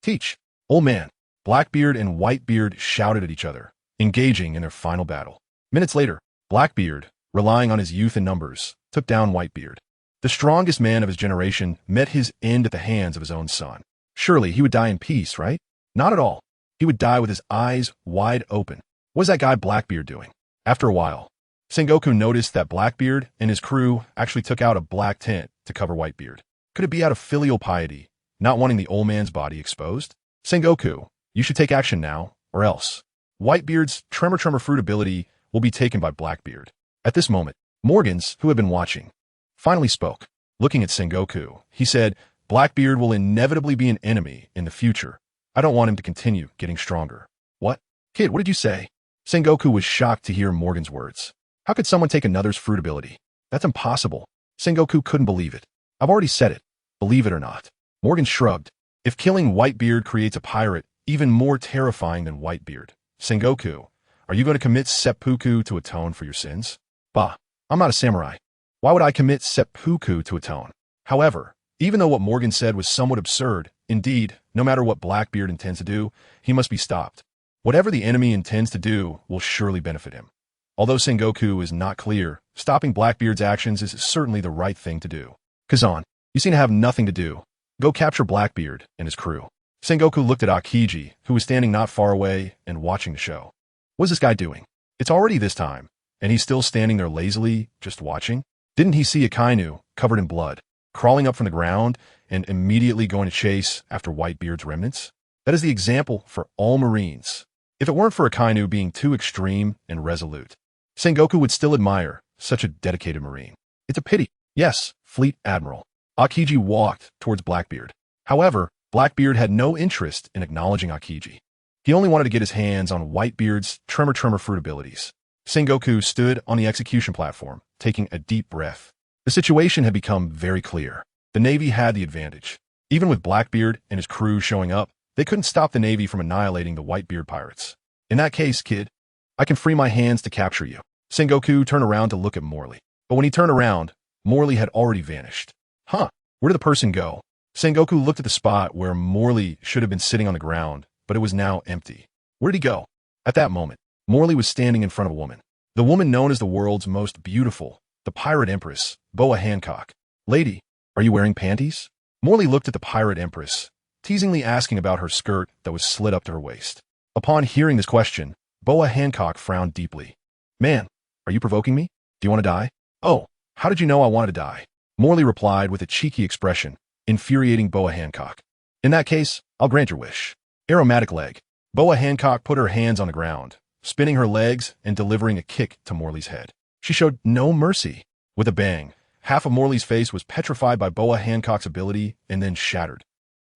Teach, old man. Blackbeard and Whitebeard shouted at each other, engaging in their final battle. Minutes later, Blackbeard, relying on his youth and numbers, took down Whitebeard. The strongest man of his generation met his end at the hands of his own son. Surely he would die in peace, right? Not at all. He would die with his eyes wide open. What is that guy Blackbeard doing? After a while, Sengoku noticed that Blackbeard and his crew actually took out a black tent to cover Whitebeard. Could it be out of filial piety, not wanting the old man's body exposed? Sengoku, you should take action now, or else. Whitebeard's Tremor Fruit ability will be taken by Blackbeard. At this moment, Morgans, who had been watching, finally spoke. Looking at Sengoku, he said, Blackbeard will inevitably be an enemy in the future. I don't want him to continue getting stronger. What? Kid, what did you say? Sengoku was shocked to hear Morgan's words. How could someone take another's fruit ability? That's impossible. Sengoku couldn't believe it. I've already said it. Believe it or not. Morgan shrugged. If killing Whitebeard creates a pirate even more terrifying than Whitebeard, Sengoku, are you going to commit seppuku to atone for your sins? Bah, I'm not a samurai. Why would I commit seppuku to atone? However, even though what Morgan said was somewhat absurd, indeed, no matter what Blackbeard intends to do, he must be stopped. Whatever the enemy intends to do will surely benefit him. Although Sengoku is not clear, stopping Blackbeard's actions is certainly the right thing to do. Kazan, you seem to have nothing to do. Go capture Blackbeard and his crew. Sengoku looked at Akiji, who was standing not far away and watching the show. What's this guy doing? It's already this time, and he's still standing there lazily, just watching? Didn't he see Akainu, covered in blood, crawling up from the ground and immediately going to chase after Whitebeard's remnants? That is the example for all Marines. If it weren't for Akainu being too extreme and resolute, Sengoku would still admire such a dedicated Marine. It's a pity. Yes, Fleet Admiral. Akiji walked towards Blackbeard. However, Blackbeard had no interest in acknowledging Akiji. He only wanted to get his hands on Whitebeard's Tremor Fruit abilities. Sengoku stood on the execution platform, taking a deep breath. The situation had become very clear. The Navy had the advantage. Even with Blackbeard and his crew showing up, they couldn't stop the Navy from annihilating the Whitebeard pirates. In that case, kid, I can free my hands to capture you. Sengoku turned around to look at Morley. But when he turned around, Morley had already vanished. Huh, where did the person go? Sengoku looked at the spot where Morley should have been sitting on the ground, but it was now empty. Where did he go? At that moment, Morley was standing in front of a woman. The woman known as the world's most beautiful, the pirate empress, Boa Hancock. Lady, are you wearing panties? Morley looked at the pirate empress, teasingly asking about her skirt that was slit up to her waist. Upon hearing this question, Boa Hancock frowned deeply. Man, are you provoking me? Do you want to die? Oh, how did you know I wanted to die? Morley replied with a cheeky expression, infuriating Boa Hancock. In that case, I'll grant your wish. Aromatic leg. Boa Hancock put her hands on the ground, spinning her legs and delivering a kick to Morley's head. She showed no mercy. With a bang, half of Morley's face was petrified by Boa Hancock's ability and then shattered.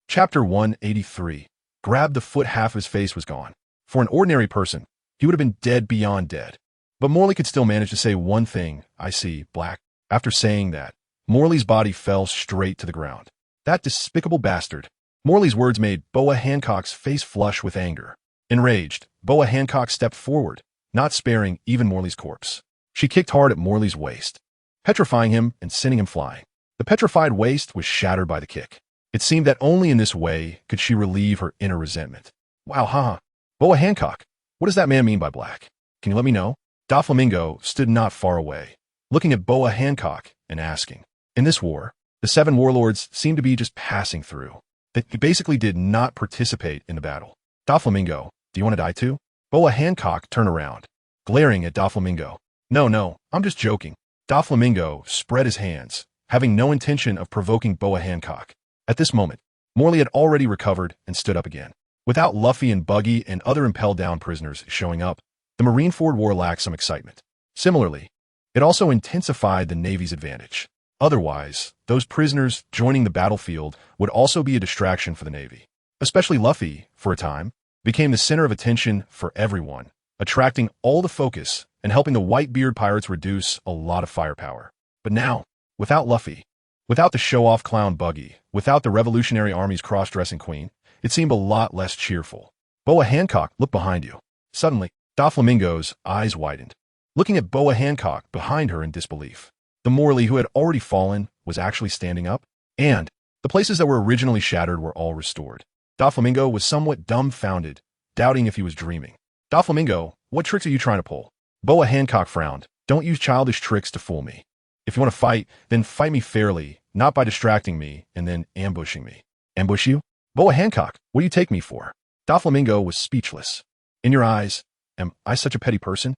Chapter 183. Grabbed the foot, half of his face was gone. For an ordinary person, he would have been dead beyond dead. But Morley could still manage to say one thing, I see, black. After saying that, Morley's body fell straight to the ground. That despicable bastard. Morley's words made Boa Hancock's face flush with anger. Enraged, Boa Hancock stepped forward, not sparing even Morley's corpse. She kicked hard at Morley's waist, petrifying him and sending him flying. The petrified waist was shattered by the kick. It seemed that only in this way could she relieve her inner resentment. Wow, haha. Boa Hancock, what does that man mean by black? Can you let me know? Doflamingo stood not far away, looking at Boa Hancock and asking. In this war, the 7 warlords seemed to be just passing through. They basically did not participate in the battle. Doflamingo, do you want to die too? Boa Hancock turned around. glaring at Doflamingo. No, no, I'm just joking. Doflamingo spread his hands, having no intention of provoking Boa Hancock. At this moment, Morley had already recovered and stood up again. Without Luffy and Buggy and other impelled-down prisoners showing up, the Marineford War lacked some excitement. Similarly, it also intensified the Navy's advantage. Otherwise, those prisoners joining the battlefield would also be a distraction for the Navy. Especially Luffy, for a time, became the center of attention for everyone, attracting all the focus and helping the Whitebeard pirates reduce a lot of firepower. But now, without Luffy, without the show-off clown Buggy, without the Revolutionary Army's cross-dressing queen, it seemed a lot less cheerful. Boa Hancock, look behind you. Suddenly, Doflamingo's eyes widened, looking at Boa Hancock behind her in disbelief. The Morley who had already fallen was actually standing up, and the places that were originally shattered were all restored. Doflamingo was somewhat dumbfounded, doubting if he was dreaming. Doflamingo, what tricks are you trying to pull? Boa Hancock frowned. Don't use childish tricks to fool me. If you want to fight, then fight me fairly, not by distracting me and then ambushing me. Ambush you? Boa Hancock, what do you take me for? Doflamingo was speechless. In your eyes, am I such a petty person?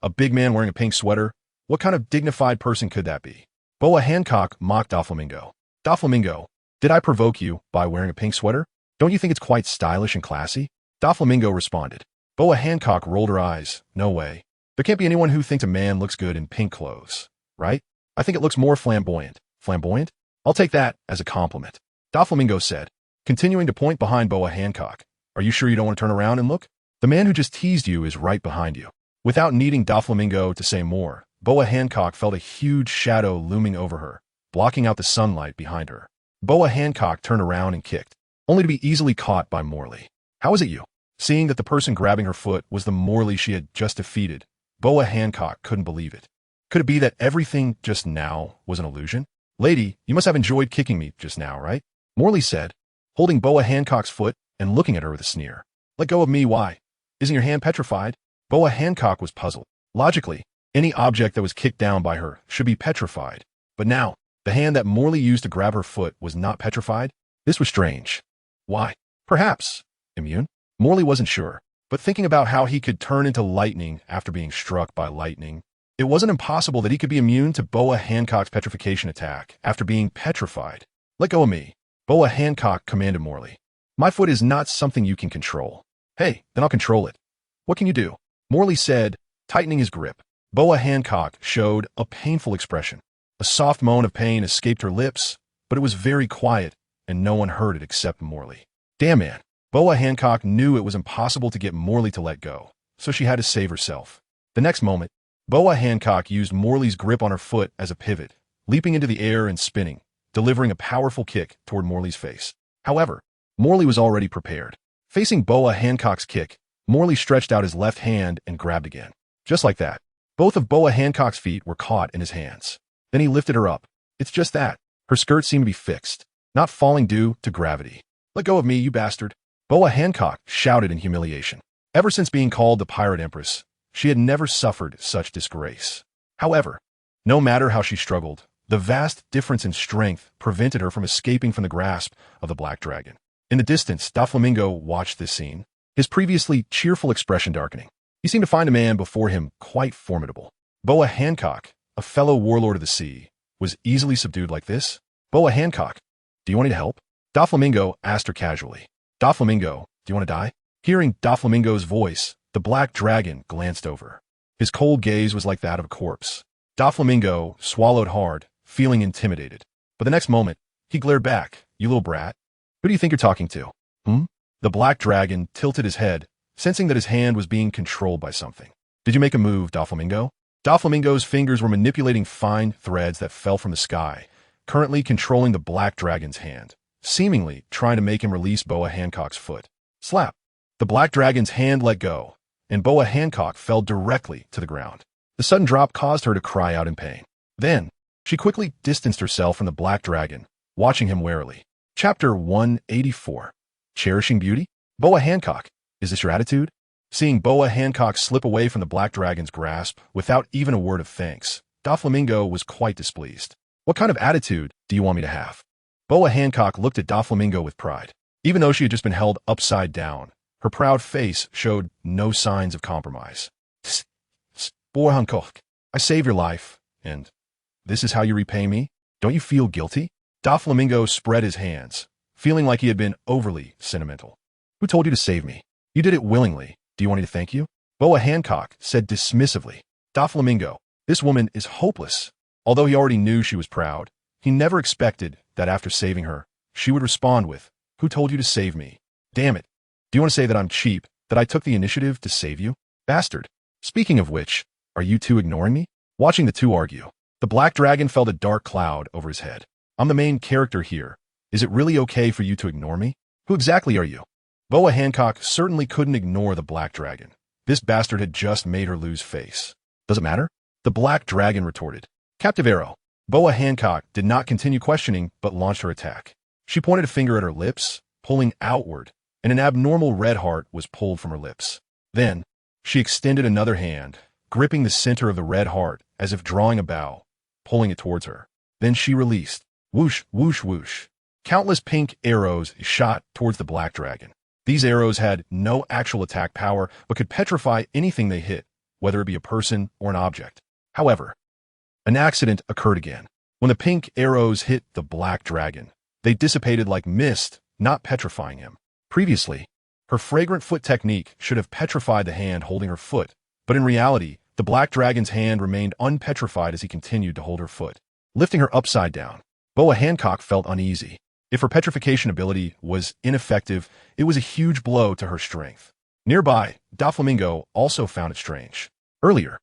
A big man wearing a pink sweater? What kind of dignified person could that be? Boa Hancock mocked Doflamingo. Doflamingo, did I provoke you by wearing a pink sweater? Don't you think it's quite stylish and classy? Doflamingo responded. Boa Hancock rolled her eyes. No way. There can't be anyone who thinks a man looks good in pink clothes, right? I think it looks more flamboyant. Flamboyant? I'll take that as a compliment. Doflamingo said, continuing to point behind Boa Hancock. Are you sure you don't want to turn around and look? The man who just teased you is right behind you. Without needing Doflamingo to say more, Boa Hancock felt a huge shadow looming over her, blocking out the sunlight behind her. Boa Hancock turned around and kicked, only to be easily caught by Morley. How is it you? Seeing that the person grabbing her foot was the Morley she had just defeated, Boa Hancock couldn't believe it. Could it be that everything just now was an illusion? Lady, you must have enjoyed kicking me just now, right? Morley said, holding Boa Hancock's foot and looking at her with a sneer. Let go of me, why? Isn't your hand petrified? Boa Hancock was puzzled. Logically, any object that was kicked down by her should be petrified. But now, the hand that Morley used to grab her foot was not petrified? This was strange. Why? Perhaps. Immune? Morley wasn't sure, but thinking about how he could turn into lightning after being struck by lightning, it wasn't impossible that he could be immune to Boa Hancock's petrification attack after being petrified. Let go of me. Boa Hancock commanded Morley. My foot is not something you can control. Hey, then I'll control it. What can you do? Morley said, tightening his grip. Boa Hancock showed a painful expression. A soft moan of pain escaped her lips, but it was very quiet, and no one heard it except Morley. Damn, man. Boa Hancock knew it was impossible to get Morley to let go, so she had to save herself. The next moment, Boa Hancock used Morley's grip on her foot as a pivot, leaping into the air and spinning, delivering a powerful kick toward Morley's face. However, Morley was already prepared. Facing Boa Hancock's kick, Morley stretched out his left hand and grabbed again. Just like that, both of Boa Hancock's feet were caught in his hands. Then he lifted her up. It's just that. Her skirt seemed to be fixed, not falling due to gravity. Let go of me, you bastard. Boa Hancock shouted in humiliation. Ever since being called the Pirate Empress, she had never suffered such disgrace. However, no matter how she struggled, the vast difference in strength prevented her from escaping from the grasp of the Black Dragon. In the distance, Doflamingo watched this scene, his previously cheerful expression darkening. He seemed to find a man before him quite formidable. Boa Hancock, a fellow warlord of the sea, was easily subdued like this? Boa Hancock, do you want me to help? Doflamingo asked her casually. Doflamingo, do you want to die? Hearing Doflamingo's voice, the Black Dragon glanced over. His cold gaze was like that of a corpse. Doflamingo swallowed hard, feeling intimidated. But the next moment, he glared back. You little brat. Who do you think you're talking to? The Black Dragon tilted his head, sensing that his hand was being controlled by something. Did you make a move, Doflamingo? Doflamingo's fingers were manipulating fine threads that fell from the sky, currently controlling the Black Dragon's hand, seemingly trying to make him release Boa Hancock's foot. Slap! The Black Dragon's hand let go, and Boa Hancock fell directly to the ground. The sudden drop caused her to cry out in pain. Then, she quickly distanced herself from the Black Dragon, watching him warily. Chapter 184. Cherishing Beauty? Boa Hancock, is this your attitude? Seeing Boa Hancock slip away from the Black Dragon's grasp without even a word of thanks, Doflamingo was quite displeased. What kind of attitude do you want me to have? Boa Hancock looked at Doflamingo with pride. Even though she had just been held upside down, her proud face showed no signs of compromise. Boy Hancock, I saved your life, and this is how you repay me? Don't you feel guilty? Doflamingo spread his hands, feeling like he had been overly sentimental. Who told you to save me? You did it willingly. Do you want me to thank you? Boa Hancock said dismissively. Doflamingo, this woman is hopeless. Although he already knew she was proud, he never expected that after saving her, she would respond with, who told you to save me? Damn it. Do you want to say that I'm cheap, that I took the initiative to save you? Bastard. Speaking of which, are you two ignoring me? Watching the two argue, the black dragon felt a dark cloud over his head. I'm the main character here. Is it really okay for you to ignore me? Who exactly are you? Boa Hancock certainly couldn't ignore the black dragon. This bastard had just made her lose face. Does it matter? The black dragon retorted. Captive arrow. Boa Hancock did not continue questioning, but launched her attack. She pointed a finger at her lips, pulling outward, and an abnormal red heart was pulled from her lips. Then, she extended another hand, gripping the center of the red heart as if drawing a bow, pulling it towards her. Then she released. Whoosh, whoosh, whoosh. Countless pink arrows shot towards the black dragon. These arrows had no actual attack power, but could petrify anything they hit, whether it be a person or an object. However, an accident occurred again. When the pink arrows hit the black dragon, they dissipated like mist, not petrifying him. Previously, her fragrant foot technique should have petrified the hand holding her foot, but in reality, the black dragon's hand remained unpetrified as he continued to hold her foot. Lifting her upside down, Boa Hancock felt uneasy. If her petrification ability was ineffective, it was a huge blow to her strength. Nearby, Doflamingo also found it strange. Earlier,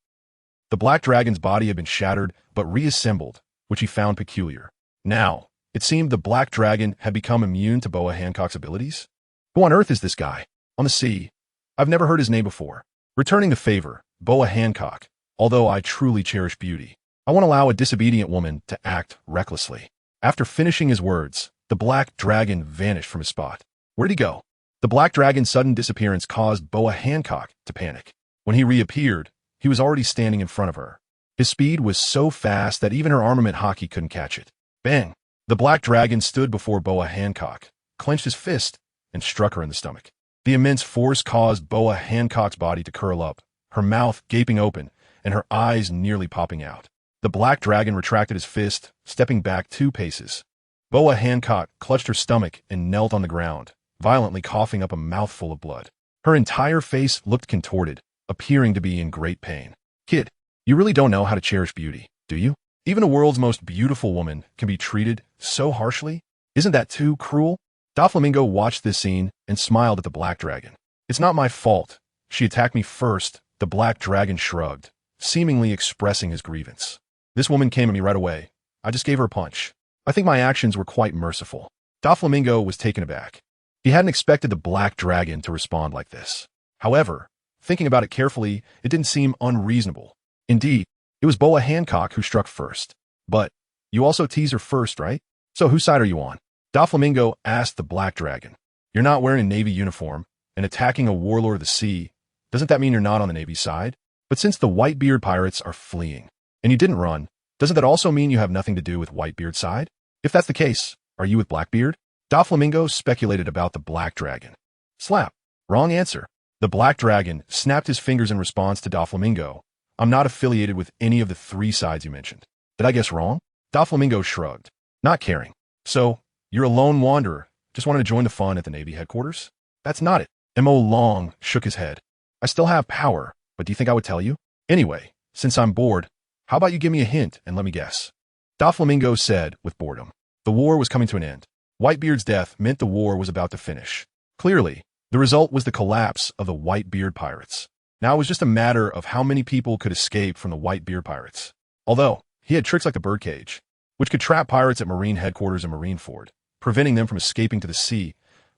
the black dragon's body had been shattered but reassembled, which he found peculiar. Now, it seemed the black dragon had become immune to Boa Hancock's abilities. Who on earth is this guy? On the sea. I've never heard his name before. Returning the favor, Boa Hancock, although I truly cherish beauty, I won't allow a disobedient woman to act recklessly. After finishing his words, the black dragon vanished from his spot. Where'd he go? The black dragon's sudden disappearance caused Boa Hancock to panic. When he reappeared, he was already standing in front of her. His speed was so fast that even her armament hockey couldn't catch it. Bang! The black dragon stood before Boa Hancock, clenched his fist, and struck her in the stomach. The immense force caused Boa Hancock's body to curl up, her mouth gaping open, and her eyes nearly popping out. The black dragon retracted his fist, stepping back 2 paces. Boa Hancock clutched her stomach and knelt on the ground, violently coughing up a mouthful of blood. Her entire face looked contorted, appearing to be in great pain. Kid, you really don't know how to cherish beauty, do you? Even the world's most beautiful woman can be treated so harshly? Isn't that too cruel? Doflamingo watched this scene and smiled at the black dragon. It's not my fault. She attacked me first, the black dragon shrugged, seemingly expressing his grievance. This woman came at me right away. I just gave her a punch. I think my actions were quite merciful. Doflamingo was taken aback. He hadn't expected the black dragon to respond like this. However, thinking about it carefully, it didn't seem unreasonable. Indeed, it was Boa Hancock who struck first. But you also teased her first, right? So whose side are you on? Doflamingo asked the black dragon. You're not wearing a Navy uniform and attacking a warlord of the sea. Doesn't that mean you're not on the Navy side? But since the Whitebeard pirates are fleeing, and you didn't run, doesn't that also mean you have nothing to do with Whitebeard's side? If that's the case, are you with Blackbeard? Doflamingo speculated about the black dragon. Slap. Wrong answer. The black dragon snapped his fingers in response to Doflamingo. I'm not affiliated with any of the 3 sides you mentioned. Did I guess wrong? Doflamingo shrugged, not caring. So, you're a lone wanderer, just wanted to join the fun at the Navy headquarters? That's not it. M.O. Long shook his head. I still have power, but do you think I would tell you? Anyway, since I'm bored, how about you give me a hint and let me guess? Doflamingo said with boredom. The war was coming to an end. Whitebeard's death meant the war was about to finish. Clearly, the result was the collapse of the Whitebeard pirates. Now it was just a matter of how many people could escape from the Whitebeard pirates. Although, he had tricks like the birdcage, which could trap pirates at Marine headquarters in Marineford, preventing them from escaping to the sea.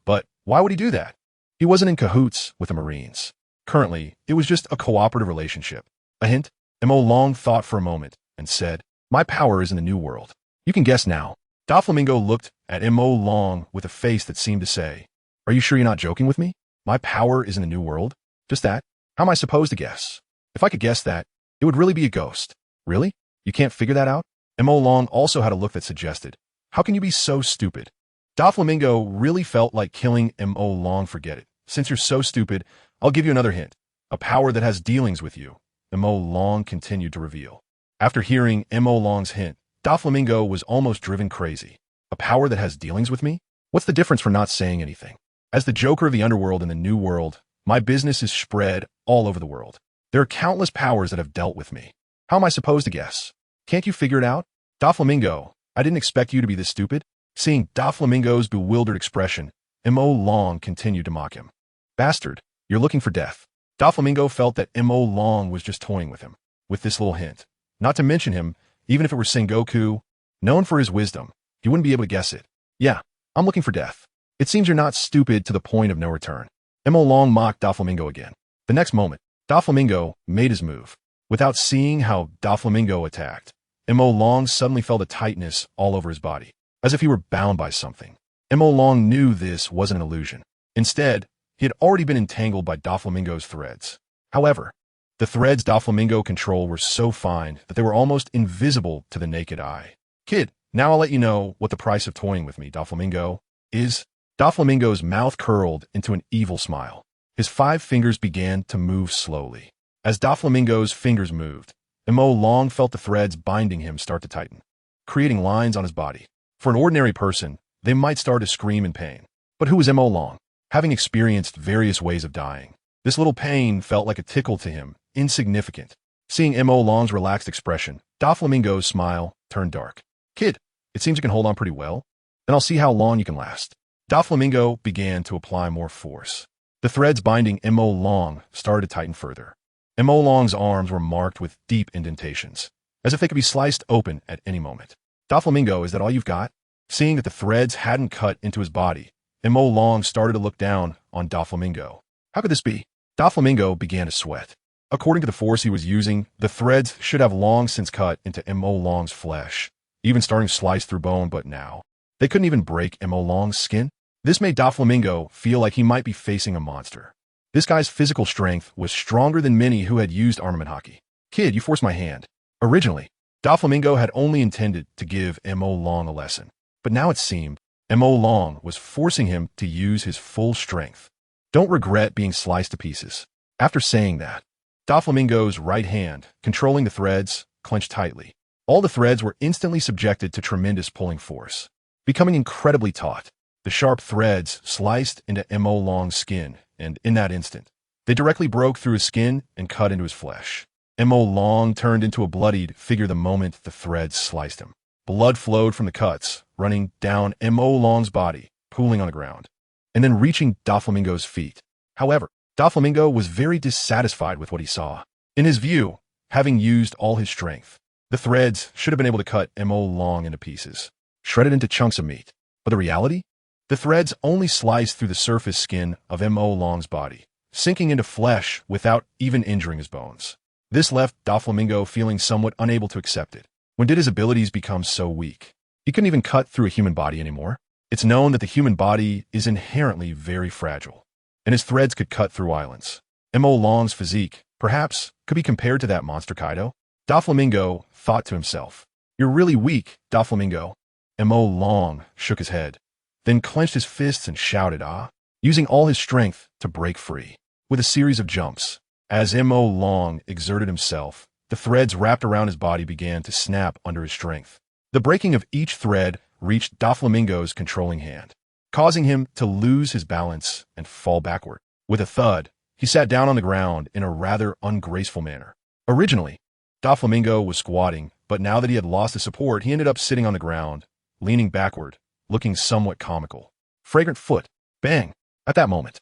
But why would he do that? He wasn't in cahoots with the Marines. Currently, it was just a cooperative relationship. A hint? M.O. Long thought for a moment and said, my power is in the New World. You can guess now. Doflamingo looked at M.O. Long with a face that seemed to say, are you sure you're not joking with me? My power is in the New World? Just that? How am I supposed to guess? If I could guess that, it would really be a ghost. Really? You can't figure that out? M.O. Long also had a look that suggested, how can you be so stupid? Doflamingo really felt like killing M.O. Long. Forget it. Since you're so stupid, I'll give you another hint. A power that has dealings with you. Mo Long continued to reveal. After hearing Mo Long's hint, Doflamingo was almost driven crazy. A power that has dealings with me? What's the difference for not saying anything? As the Joker of the underworld in the New World, my business is spread all over the world. There are countless powers that have dealt with me. How am I supposed to guess? Can't you figure it out? Doflamingo, I didn't expect you to be this stupid. Seeing Doflamingo's bewildered expression, Mo Long continued to mock him. Bastard, you're looking for death. Doflamingo felt that Mo Long was just toying with him, with this little hint. Not to mention him, even if it were Sengoku, known for his wisdom, he wouldn't be able to guess it. Yeah, I'm looking for death. It seems you're not stupid to the point of no return. Mo Long mocked Doflamingo again. The next moment, Doflamingo made his move. Without seeing how Doflamingo attacked, Mo Long suddenly felt a tightness all over his body, as if he were bound by something. Mo Long knew this wasn't an illusion. Instead, he had already been entangled by Doflamingo's threads. However, the threads Doflamingo controlled were so fine that they were almost invisible to the naked eye. Kid, now I'll let you know what the price of toying with me, Doflamingo, is. Doflamingo's mouth curled into an evil smile. His 5 fingers began to move slowly. As Doflamingo's fingers moved, Mo Long felt the threads binding him start to tighten, creating lines on his body. For an ordinary person, they might start to scream in pain. But who was Mo Long? Having experienced various ways of dying, this little pain felt like a tickle to him, insignificant. Seeing Mo Long's relaxed expression, Doflamingo's smile turned dark. Kid, it seems you can hold on pretty well. Then I'll see how long you can last. Doflamingo began to apply more force. The threads binding Mo Long started to tighten further. Mo Long's arms were marked with deep indentations, as if they could be sliced open at any moment. Doflamingo, is that all you've got? Seeing that the threads hadn't cut into his body, Mo Long started to look down on Doflamingo. How could this be? Doflamingo began to sweat. According to the force he was using, the threads should have long since cut into Mo Long's flesh, even starting to slice through bone, but now they couldn't even break Mo Long's skin. This made Doflamingo feel like he might be facing a monster. This guy's physical strength was stronger than many who had used armament hockey. Kid, you forced my hand. Originally, Doflamingo had only intended to give Mo Long a lesson, but now it seemed Mo Long was forcing him to use his full strength. Don't regret being sliced to pieces. After saying that, Doflamingo's right hand, controlling the threads, clenched tightly. All the threads were instantly subjected to tremendous pulling force. Becoming incredibly taut, the sharp threads sliced into Mo Long's skin, and in that instant, they directly broke through his skin and cut into his flesh. Mo Long turned into a bloodied figure the moment the threads sliced him. Blood flowed from the cuts, running down Mo Long's body, pooling on the ground, and then reaching Doflamingo's feet. However, Doflamingo was very dissatisfied with what he saw. In his view, having used all his strength, the threads should have been able to cut Mo Long into pieces, shredded into chunks of meat. But the reality? The threads only sliced through the surface skin of Mo Long's body, sinking into flesh without even injuring his bones. This left Doflamingo feeling somewhat unable to accept it. When did his abilities become so weak? He couldn't even cut through a human body anymore. It's known that the human body is inherently very fragile, and his threads could cut through islands. Mo Long's physique, perhaps, could be compared to that monster Kaido. Doflamingo thought to himself, "You're really weak, Doflamingo." Mo Long shook his head, then clenched his fists and shouted, "Ah!" using all his strength to break free. With a series of jumps, as Mo Long exerted himself, the threads wrapped around his body began to snap under his strength. The breaking of each thread reached Doflamingo's controlling hand, causing him to lose his balance and fall backward. With a thud, he sat down on the ground in a rather ungraceful manner. Originally, Doflamingo was squatting, but now that he had lost his support, he ended up sitting on the ground, leaning backward, looking somewhat comical. Fragrant foot. Bang! At that moment,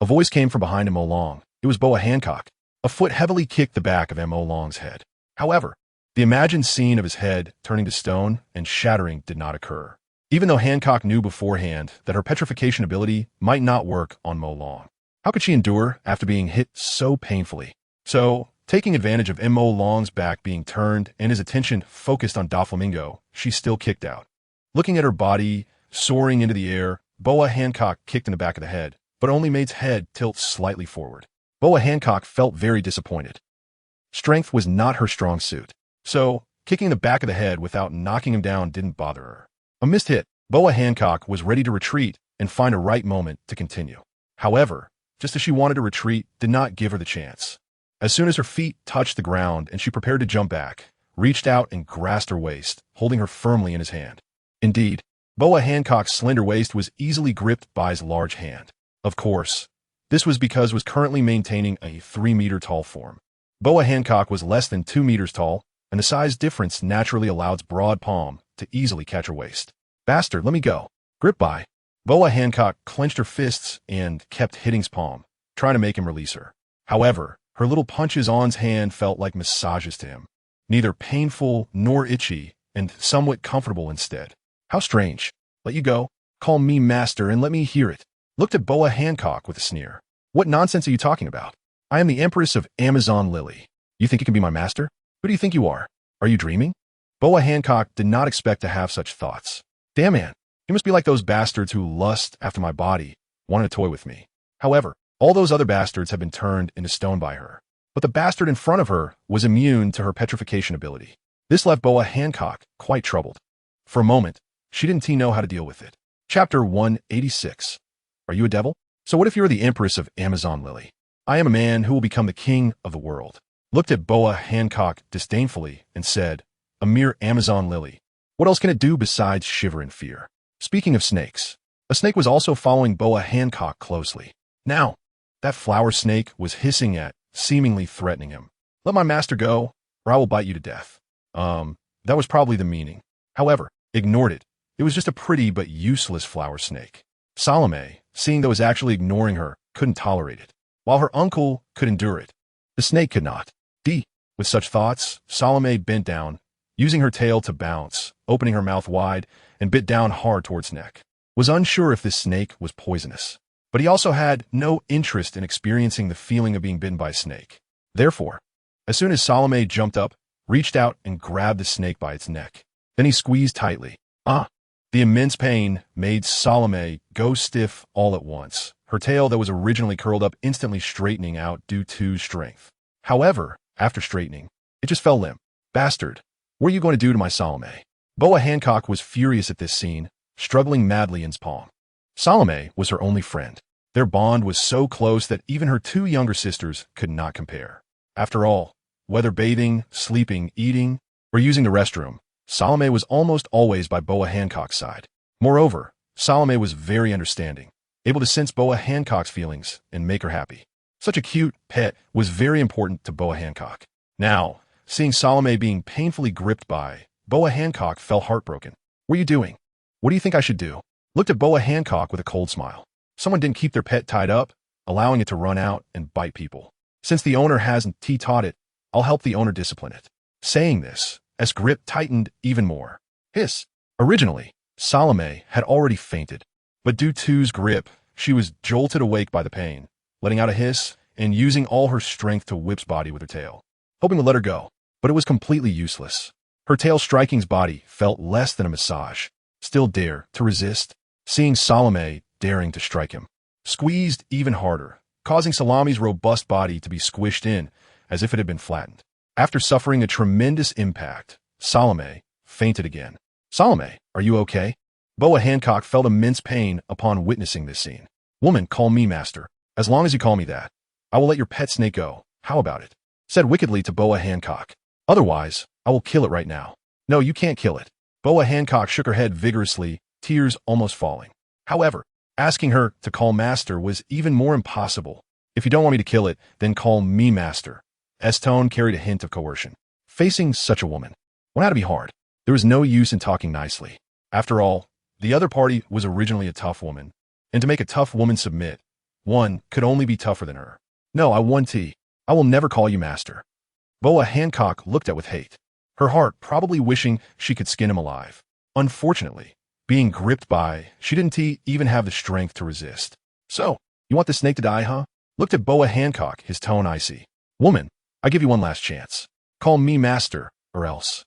a voice came from behind Mo Long. It was Boa Hancock. A foot heavily kicked the back of Mo Long's head. However, the imagined scene of his head turning to stone and shattering did not occur, even though Hancock knew beforehand that her petrification ability might not work on Mo Long. How could she endure after being hit so painfully? So, taking advantage of Mo Long's back being turned and his attention focused on Doflamingo, she still kicked out. Looking at her body soaring into the air, Boa Hancock kicked in the back of the head, but only made his head tilt slightly forward. Boa Hancock felt very disappointed. Strength was not her strong suit, so kicking the back of the head without knocking him down didn't bother her. A missed hit. Boa Hancock was ready to retreat and find a right moment to continue. However, just as she wanted to retreat, did not give her the chance. As soon as her feet touched the ground and she prepared to jump back, reached out and grasped her waist, holding her firmly in his hand. Indeed, Boa Hancock's slender waist was easily gripped by his large hand. Of course, this was because he was currently maintaining a 3-meter-tall form. Boa Hancock was less than 2 meters tall, and the size difference naturally allowed his broad palm to easily catch her waist. Bastard, let me go. Grip by. Boa Hancock clenched her fists and kept hitting his palm, trying to make him release her. However, her little punches on his hand felt like massages to him. Neither painful nor itchy, and somewhat comfortable instead. How strange. Let you go. Call me master and let me hear it. Looked at Boa Hancock with a sneer. What nonsense are you talking about? I am the Empress of Amazon Lily. You think you can be my master? Who do you think you are? Are you dreaming? Boa Hancock did not expect to have such thoughts. Damn man, you must be like those bastards who lust after my body, wanted to toy with me. However, all those other bastards have been turned into stone by her. But the bastard in front of her was immune to her petrification ability. This left Boa Hancock quite troubled. For a moment, she didn't know how to deal with it. Chapter 186. Are you a devil? So what if you're the Empress of Amazon Lily? I am a man who will become the king of the world. Looked at Boa Hancock disdainfully and said, a mere Amazon Lily. What else can it do besides shiver in fear? Speaking of snakes, a snake was also following Boa Hancock closely. Now, that flower snake was hissing at, seemingly threatening him. Let my master go, or I will bite you to death. That was probably the meaning. However, ignored it. It was just a pretty but useless flower snake. Salome, seeing that it was actually ignoring her, couldn't tolerate it. While her uncle could endure it, the snake could not. With such thoughts, Salome bent down, using her tail to bounce, opening her mouth wide, and bit down hard towards neck. Was unsure if this snake was poisonous, but he also had no interest in experiencing the feeling of being bitten by a snake. Therefore, as soon as Salome jumped up, reached out and grabbed the snake by its neck. Then he squeezed tightly. The immense pain made Salome go stiff all at once, her tail that was originally curled up instantly straightening out due to strength. However, after straightening, it just fell limp. Bastard, what are you going to do to my Salome? Boa Hancock was furious at this scene, struggling madly in his palm. Salome was her only friend. Their bond was so close that even her 2 younger sisters could not compare. After all, whether bathing, sleeping, eating, or using the restroom, Salome was almost always by Boa Hancock's side. Moreover, Salome was very understanding, able to sense Boa Hancock's feelings and make her happy. Such a cute pet was very important to Boa Hancock. Now, seeing Salome being painfully gripped by, Boa Hancock felt heartbroken. What are you doing? What do you think I should do? Looked at Boa Hancock with a cold smile. Someone didn't keep their pet tied up, allowing it to run out and bite people. Since the owner hasn't taught it, I'll help the owner discipline it. Saying this, as grip tightened even more. Hiss. Originally, Salome had already fainted, but due to his grip, she was jolted awake by the pain, letting out a hiss and using all her strength to whip his body with her tail, hoping to let her go, but it was completely useless. Her tail striking his body felt less than a massage. Still dare to resist, seeing Salome daring to strike him. Squeezed even harder, causing Salome's robust body to be squished in as if it had been flattened. After suffering a tremendous impact, Salome fainted again. Salome, are you okay? Boa Hancock felt immense pain upon witnessing this scene. Woman, call me master. As long as you call me that, I will let your pet snake go. How about it? Said wickedly to Boa Hancock. Otherwise, I will kill it right now. No, you can't kill it. Boa Hancock shook her head vigorously, tears almost falling. However, asking her to call master was even more impossible. If you don't want me to kill it, then call me master. S tone carried a hint of coercion. Facing such a woman, one had to be hard. There was no use in talking nicely. After all, the other party was originally a tough woman, and to make a tough woman submit, one could only be tougher than her. No, I won't. I will never call you master. Boa Hancock looked at with hate, her heart probably wishing she could skin him alive. Unfortunately, being gripped by, she didn't even have the strength to resist. So, you want the snake to die, huh? Looked at Boa Hancock, his tone icy. Woman, I give you one last chance. Call me master, or else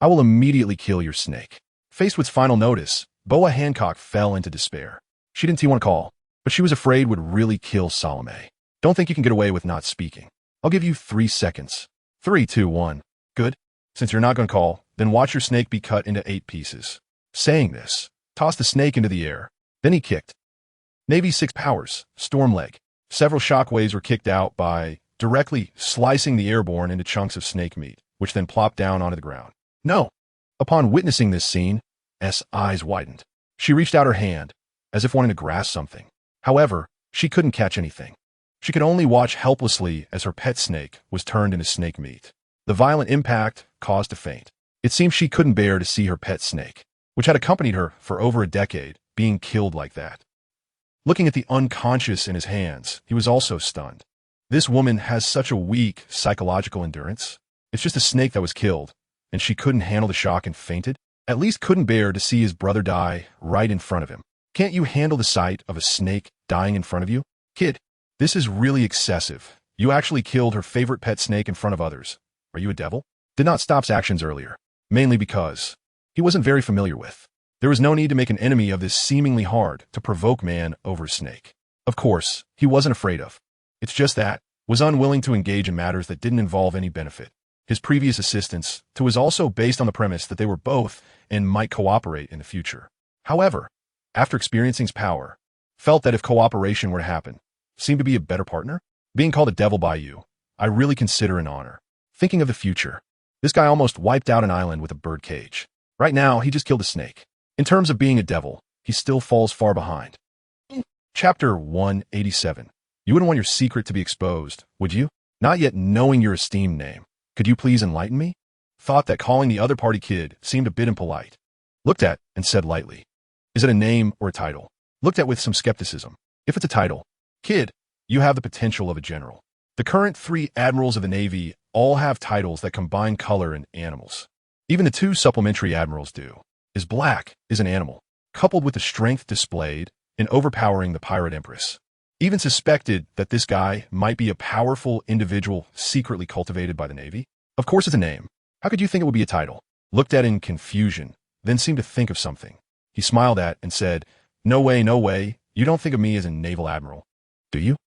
I will immediately kill your snake. Faced with final notice, Boa Hancock fell into despair. She didn't want to call, but she was afraid would really kill Salome. Don't think you can get away with not speaking. I'll give you 3 seconds. 3, 2, 1. Good. Since you're not going to call, then watch your snake be cut into 8 pieces. Saying this, tossed the snake into the air. Then he kicked. Navy 6 powers, storm leg. Several shockwaves were kicked out by directly slicing the airborne into chunks of snake meat, which then plopped down onto the ground. No! Upon witnessing this scene, S' eyes widened. She reached out her hand, as if wanting to grasp something. However, she couldn't catch anything. She could only watch helplessly as her pet snake was turned into snake meat. The violent impact caused a faint. It seemed she couldn't bear to see her pet snake, which had accompanied her for over a decade, being killed like that. Looking at the unconscious in his hands, he was also stunned. This woman has such a weak psychological endurance. It's just a snake that was killed, and she couldn't handle the shock and fainted? At least couldn't bear to see his brother die right in front of him. Can't you handle the sight of a snake dying in front of you? Kid, this is really excessive. You actually killed her favorite pet snake in front of others. Are you a devil? Did not stop's actions earlier, mainly because he wasn't very familiar with. There was no need to make an enemy of this seemingly hard to provoke man over a snake. Of course, he wasn't afraid of. It's just that, was unwilling to engage in matters that didn't involve any benefit. His previous assistance to was also based on the premise that they were both and might cooperate in the future. However, after experiencing his power, felt that if cooperation were to happen, seemed to be a better partner. Being called a devil by you, I really consider an honor. Thinking of the future, this guy almost wiped out an island with a bird cage. Right now, he just killed a snake. In terms of being a devil, he still falls far behind. Chapter 187. You wouldn't want your secret to be exposed, would you? Not yet knowing your esteemed name. Could you please enlighten me? Thought that calling the other party kid seemed a bit impolite. Looked at and said lightly, is it a name or a title? Looked at with some skepticism. If it's a title, kid, you have the potential of a general. The current 3 admirals of the Navy all have titles that combine color and animals. Even the 2 supplementary admirals do. Is black is an animal, coupled with the strength displayed in overpowering the pirate empress. Even suspected that this guy might be a powerful individual secretly cultivated by the Navy. Of course it's a name. How could you think it would be a title? Looked at in confusion, then seemed to think of something. He smiled at and said, no way, you don't think of me as a naval admiral, do you?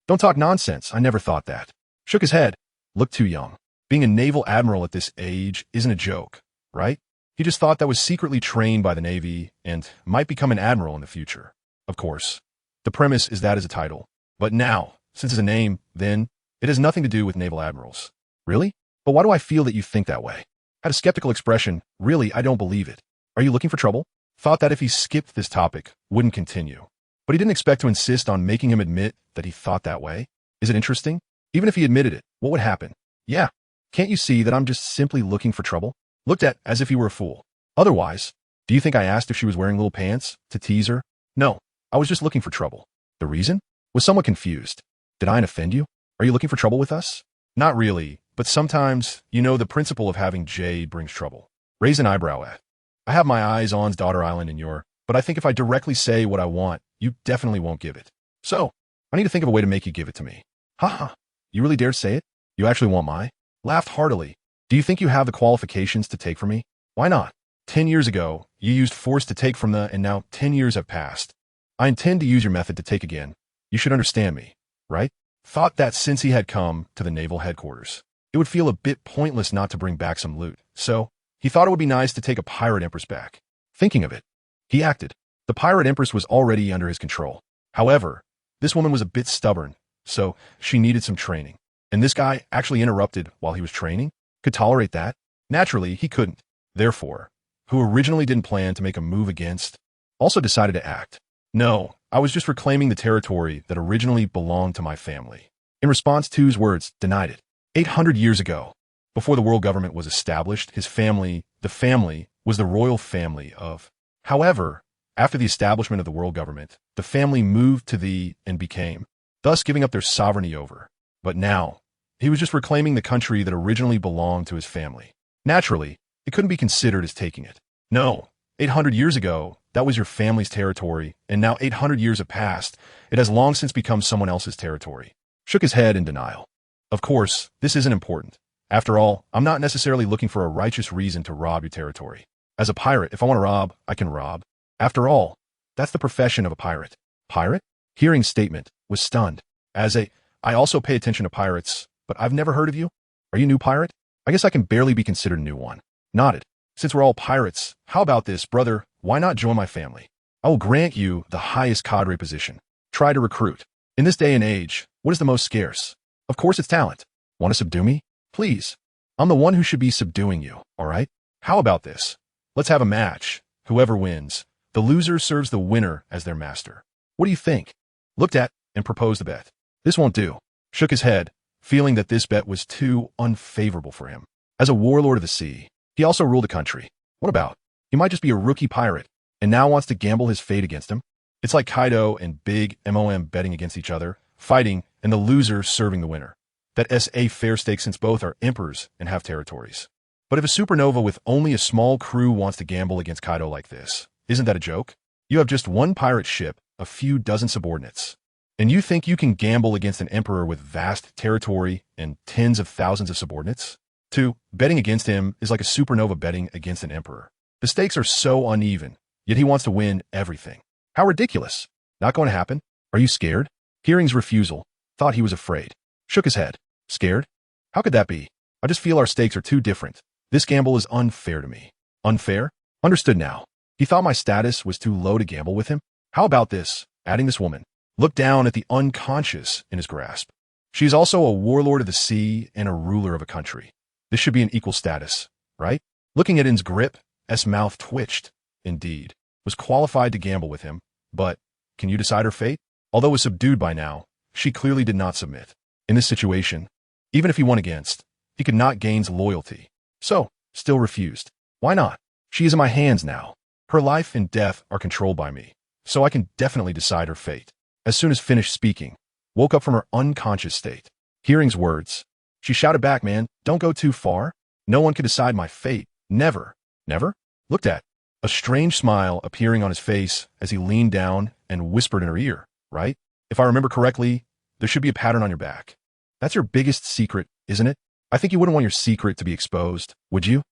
Don't talk nonsense, I never thought that. Shook his head, looked too young. Being a naval admiral at this age isn't a joke, right? He just thought that was secretly trained by the Navy and might become an admiral in the future. Of course, the premise is that as a title. But now, since it's a name, then, it has nothing to do with naval admirals. Really? But why do I feel that you think that way? Had a skeptical expression, really, I don't believe it. Are you looking for trouble? Thought that if he skipped this topic, wouldn't continue. But he didn't expect to insist on making him admit that he thought that way. Is it interesting? Even if he admitted it, what would happen? Yeah. Can't you see that I'm just simply looking for trouble? Looked at as if he were a fool. Otherwise, do you think I asked if she was wearing little pants to tease her? No, I was just looking for trouble. The reason? Was somewhat confused. Did I offend you? Are you looking for trouble with us? Not really, but sometimes, the principle of having jade brings trouble. Raise an eyebrow at. I have my eyes on's daughter island in your, but I think if I directly say what I want, you definitely won't give it. So, I need to think of a way to make you give it to me. Ha. You really dare say it? You actually want my? Laughed heartily. Do you think you have the qualifications to take from me? Why not? 10 years ago, you used force to take from and now 10 years have passed. I intend to use your method to take again. You should understand me, right? Thought that since he had come to the naval headquarters, it would feel a bit pointless not to bring back some loot. So, he thought it would be nice to take a pirate empress back. Thinking of it, he acted. The pirate empress was already under his control. However, this woman was a bit stubborn, so she needed some training. And this guy actually interrupted while he was training? Could tolerate that? Naturally, he couldn't. Therefore, who originally didn't plan to make a move against, also decided to act. No, I was just reclaiming the territory that originally belonged to my family. In response to his words, denied it. 800 years ago, before the world government was established, his family, the family, was the royal family of. However, after the establishment of the world government, the family moved to the and became, thus giving up their sovereignty over. But now, he was just reclaiming the country that originally belonged to his family. Naturally, it couldn't be considered as taking it. No, 800 years ago, that was your family's territory, and now 800 years have passed. It has long since become someone else's territory. Shook his head in denial. Of course, this isn't important. After all, I'm not necessarily looking for a righteous reason to rob your territory. As a pirate, if I want to rob, I can rob. After all, that's the profession of a pirate. Pirate? Hearing statement, was stunned. I also pay attention to pirates, but I've never heard of you. Are you a new pirate? I guess I can barely be considered a new one. Nodded. Since we're all pirates, how about this, brother? Why not join my family? I will grant you the highest cadre position. Try to recruit. In this day and age, what is the most scarce? Of course it's talent. Want to subdue me? Please. I'm the one who should be subduing you, all right? How about this? Let's have a match. Whoever wins, the loser serves the winner as their master. What do you think? Looked at and proposed the bet. This won't do. Shook his head, feeling that this bet was too unfavorable for him. As a warlord of the sea, he also ruled a country. What about? He might just be a rookie pirate and now wants to gamble his fate against him. It's like Kaido and Big MOM betting against each other, fighting, and the loser serving the winner. That a fair stake since both are emperors and have territories. But if a supernova with only a small crew wants to gamble against Kaido like this, isn't that a joke? You have just one pirate ship, a few dozen subordinates. And you think you can gamble against an emperor with vast territory and tens of thousands of subordinates? 2. Betting against him is like a supernova betting against an emperor. The stakes are so uneven, yet he wants to win everything. How ridiculous. Not going to happen? Are you scared? Hearing's refusal. Thought he was afraid. Shook his head. Scared? How could that be? I just feel our stakes are too different. This gamble is unfair to me. Unfair? Understood now. He thought my status was too low to gamble with him? How about this? Adding this woman. Looked down at the unconscious in his grasp. She is also a warlord of the sea and a ruler of a country. This should be an equal status, right? Looking at In's grip, S mouth twitched. Indeed. Was qualified to gamble with him, but can you decide her fate? Although was subdued by now, she clearly did not submit. In this situation, even if he won against, he could not gain loyalty. So, still refused. Why not? She is in my hands now. Her life and death are controlled by me, so I can definitely decide her fate. As soon as finished speaking, woke up from her unconscious state. Hearing's words, she shouted back, man, don't go too far. No one can decide my fate. Never. Never? Looked at. A strange smile appearing on his face as he leaned down and whispered in her ear, right? If I remember correctly, there should be a pattern on your back. That's your biggest secret, isn't it? I think you wouldn't want your secret to be exposed, would you?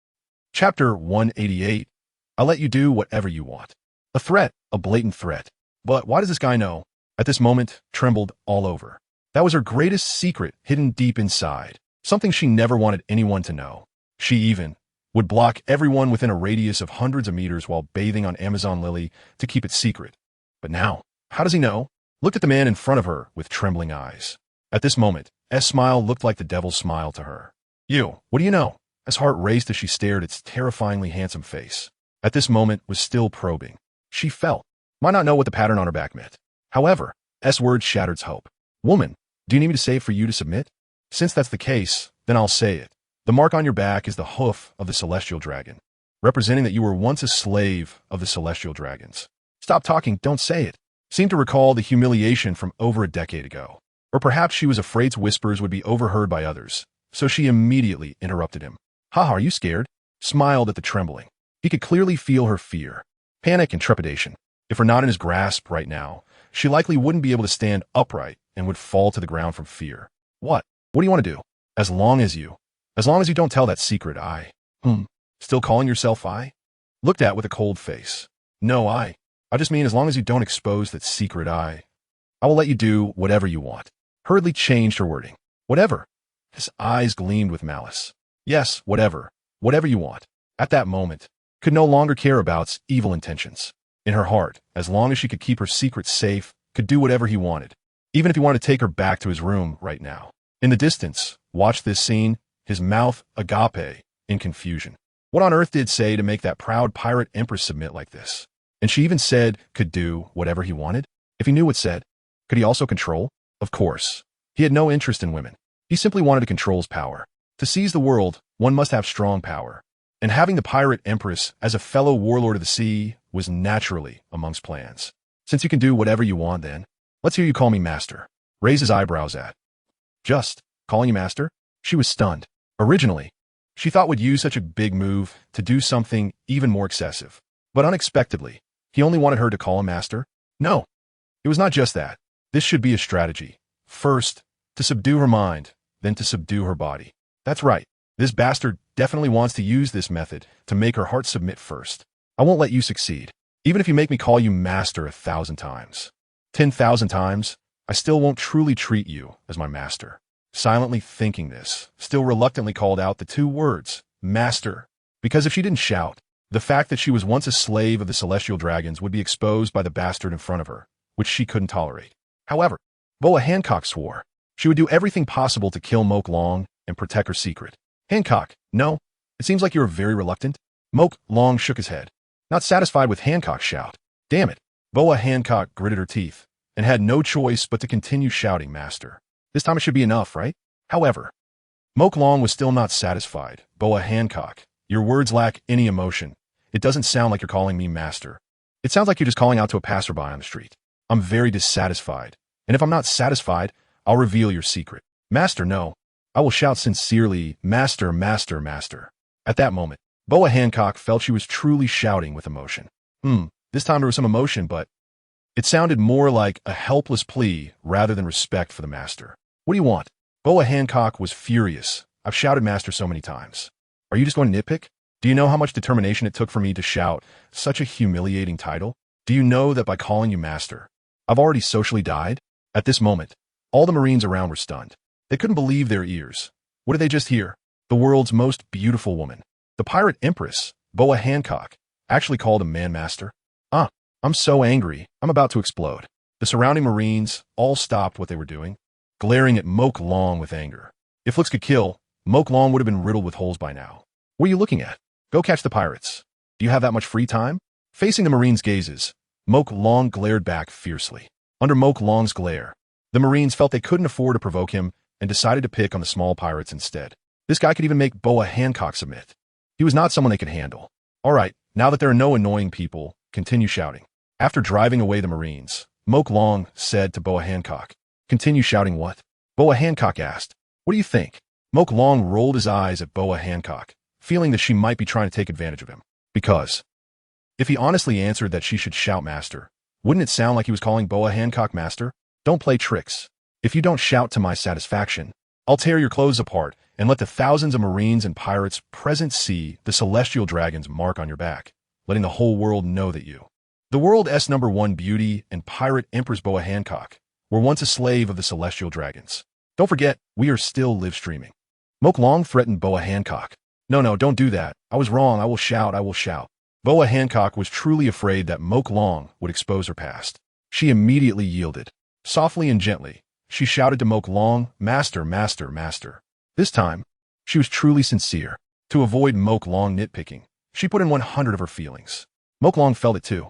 Chapter 188. I'll let you do whatever you want. A threat, a blatant threat. But why does this guy know? At this moment, trembled all over. That was her greatest secret hidden deep inside. Something she never wanted anyone to know. She even would block everyone within a radius of hundreds of meters while bathing on Amazon Lily to keep it secret. But now, how does he know? Looked at the man in front of her with trembling eyes. At this moment, S' smile looked like the devil's smile to her. You, what do you know? S' heart raced as she stared its terrifyingly handsome face. At this moment was still probing. She felt. Might not know what the pattern on her back meant. However, S' words shattered hope. Woman, do you need me to say it for you to submit? Since that's the case, then I'll say it. The mark on your back is the hoof of the celestial dragon, representing that you were once a slave of the celestial dragons. Stop talking, don't say it. Seemed to recall the humiliation from over a decade ago. Or perhaps she was afraid whispers would be overheard by others, so she immediately interrupted him. Haha, are you scared? Smiled at the trembling. He could clearly feel her fear, panic and trepidation. If her not in his grasp right now, she likely wouldn't be able to stand upright and would fall to the ground from fear. What? What do you want to do? As long as you don't tell that secret, Still calling yourself I? Looked at with a cold face. No, I just mean as long as you don't expose that secret, I will let you do whatever you want. Hurriedly changed her wording. Whatever. His eyes gleamed with malice. Yes, whatever. Whatever you want. At that moment, could no longer care about evil intentions. In her heart, as long as she could keep her secret safe, could do whatever he wanted. Even if he wanted to take her back to his room right now. In the distance, watch this scene, his mouth agape in confusion. What on earth did say to make that proud pirate empress submit like this? And she even said could do whatever he wanted? If he knew what said, could he also control? Of course. He had no interest in women. He simply wanted to control his power. To seize the world, one must have strong power. And having the pirate empress as a fellow warlord of the sea was naturally amongst plans. Since you can do whatever you want then, let's hear you call me master. Raise his eyebrows at. Just calling you master? She was stunned. Originally, she thought would use such a big move to do something even more excessive. But unexpectedly, he only wanted her to call him master? No. It was not just that. This should be a strategy. First, to subdue her mind, then to subdue her body. That's right. This bastard definitely wants to use this method to make her heart submit first. I won't let you succeed. Even if you make me call you master 1,000 times. 10,000 times, I still won't truly treat you as my master. Silently thinking this, still reluctantly called out the two words, master. Because if she didn't shout, the fact that she was once a slave of the celestial dragons would be exposed by the bastard in front of her, which she couldn't tolerate. However, Boa Hancock swore. She would do everything possible to kill Moke Long and protect her secret. Hancock, no. It seems like you are very reluctant. Moke Long shook his head, not satisfied with Hancock's shout. Damn it. Boa Hancock gritted her teeth and had no choice but to continue shouting, Master. This time it should be enough, right? However, Moke Long was still not satisfied. Boa Hancock, your words lack any emotion. It doesn't sound like you're calling me Master. It sounds like you're just calling out to a passerby on the street. I'm very dissatisfied, and if I'm not satisfied, I'll reveal your secret. Master, no. I will shout sincerely, Master, Master, Master. At that moment, Boa Hancock felt she was truly shouting with emotion. This time there was some emotion, but it sounded more like a helpless plea rather than respect for the Master. What do you want? Boa Hancock was furious. I've shouted Master so many times. Are you just going to nitpick? Do you know how much determination it took for me to shout such a humiliating title? Do you know that by calling you Master, I've already socially died? At this moment, all the Marines around were stunned. They couldn't believe their ears. What did they just hear? The world's most beautiful woman, the pirate empress, Boa Hancock, actually called him Man Master. I'm so angry, I'm about to explode. The surrounding Marines all stopped what they were doing, glaring at Moke Long with anger. If looks could kill, Moke Long would have been riddled with holes by now. What are you looking at? Go catch the pirates. Do you have that much free time? Facing the Marines' gazes, Moke Long glared back fiercely. Under Moke Long's glare, the Marines felt they couldn't afford to provoke him and decided to pick on the small pirates instead. This guy could even make Boa Hancock submit. He was not someone they could handle. All right, now that there are no annoying people, continue shouting. After driving away the Marines, Moke Long said to Boa Hancock, continue shouting what? Boa Hancock asked, what do you think? Moke Long rolled his eyes at Boa Hancock, feeling that she might be trying to take advantage of him. Because if he honestly answered that she should shout Master, wouldn't it sound like he was calling Boa Hancock Master? Don't play tricks. If you don't shout to my satisfaction, I'll tear your clothes apart and let the thousands of Marines and pirates present see the celestial dragon's mark on your back, letting the whole world know that you, the world's #1 beauty and pirate Empress Boa Hancock, were once a slave of the celestial dragons. Don't forget, we are still live streaming. Moke Long threatened Boa Hancock. No, don't do that. I was wrong. I will shout. Boa Hancock was truly afraid that Moke Long would expose her past. She immediately yielded. Softly and gently, she shouted to Moke Long, Master, Master, Master. This time, she was truly sincere. To avoid Moke Long nitpicking, she put in 100 of her feelings. Moke Long felt it too.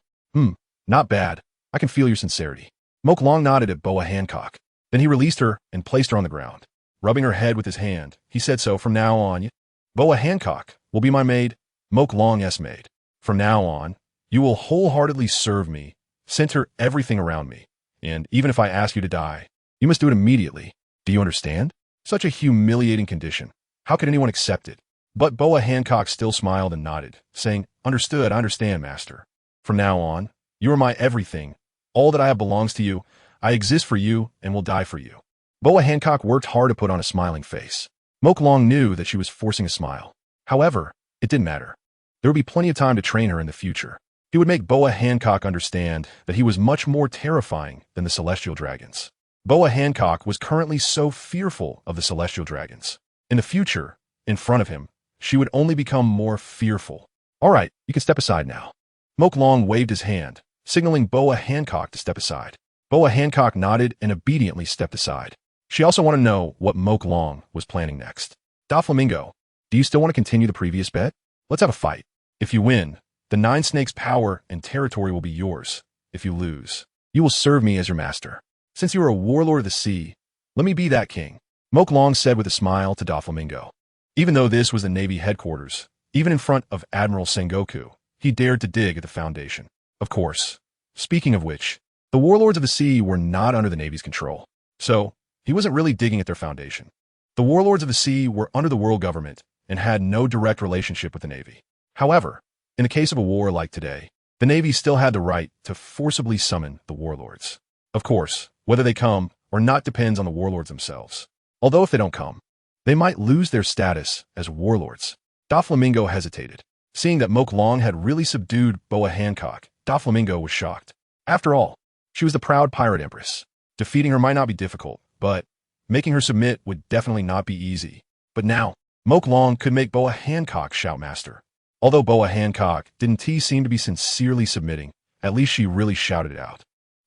Not bad. I can feel your sincerity. Moke Long nodded at Boa Hancock. Then he released her and placed her on the ground. Rubbing her head with his hand, he said, so from now on, Boa Hancock will be my maid, Moke Long's maid. From now on, you will wholeheartedly serve me, center everything around me, and even if I ask you to die, you must do it immediately. Do you understand? Such a humiliating condition. How could anyone accept it? But Boa Hancock still smiled and nodded, saying, understood, I understand, Master. From now on, you are my everything. All that I have belongs to you. I exist for you and will die for you. Boa Hancock worked hard to put on a smiling face. Moke Long knew that she was forcing a smile. However, it didn't matter. There would be plenty of time to train her in the future. He would make Boa Hancock understand that he was much more terrifying than the celestial dragons. Boa Hancock was currently so fearful of the celestial dragons. In the future, in front of him, she would only become more fearful. All right, you can step aside now. Moke Long waved his hand, signaling Boa Hancock to step aside. Boa Hancock nodded and obediently stepped aside. She also wanted to know what Moke Long was planning next. Doflamingo, do you still want to continue the previous bet? Let's have a fight. If you win, the 9 Snakes' power and territory will be yours. If you lose, you will serve me as your master. Since you are a warlord of the sea, let me be that king. Moke Long said with a smile to Doflamingo. Even though this was the Navy headquarters, even in front of Admiral Sengoku, he dared to dig at the foundation. Of course, speaking of which, the warlords of the sea were not under the Navy's control. So, he wasn't really digging at their foundation. The warlords of the sea were under the world government and had no direct relationship with the Navy. However, in the case of a war like today, the Navy still had the right to forcibly summon the warlords. Of course, whether they come or not depends on the warlords themselves. Although if they don't come, they might lose their status as warlords. Doflamingo hesitated. Seeing that Moke Long had really subdued Boa Hancock, Doflamingo was shocked. After all, she was the proud pirate empress. Defeating her might not be difficult, but making her submit would definitely not be easy. But now, Moke Long could make Boa Hancock shout master. Although Boa Hancock didn't seem to be sincerely submitting, at least she really shouted it out.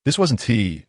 This wasn't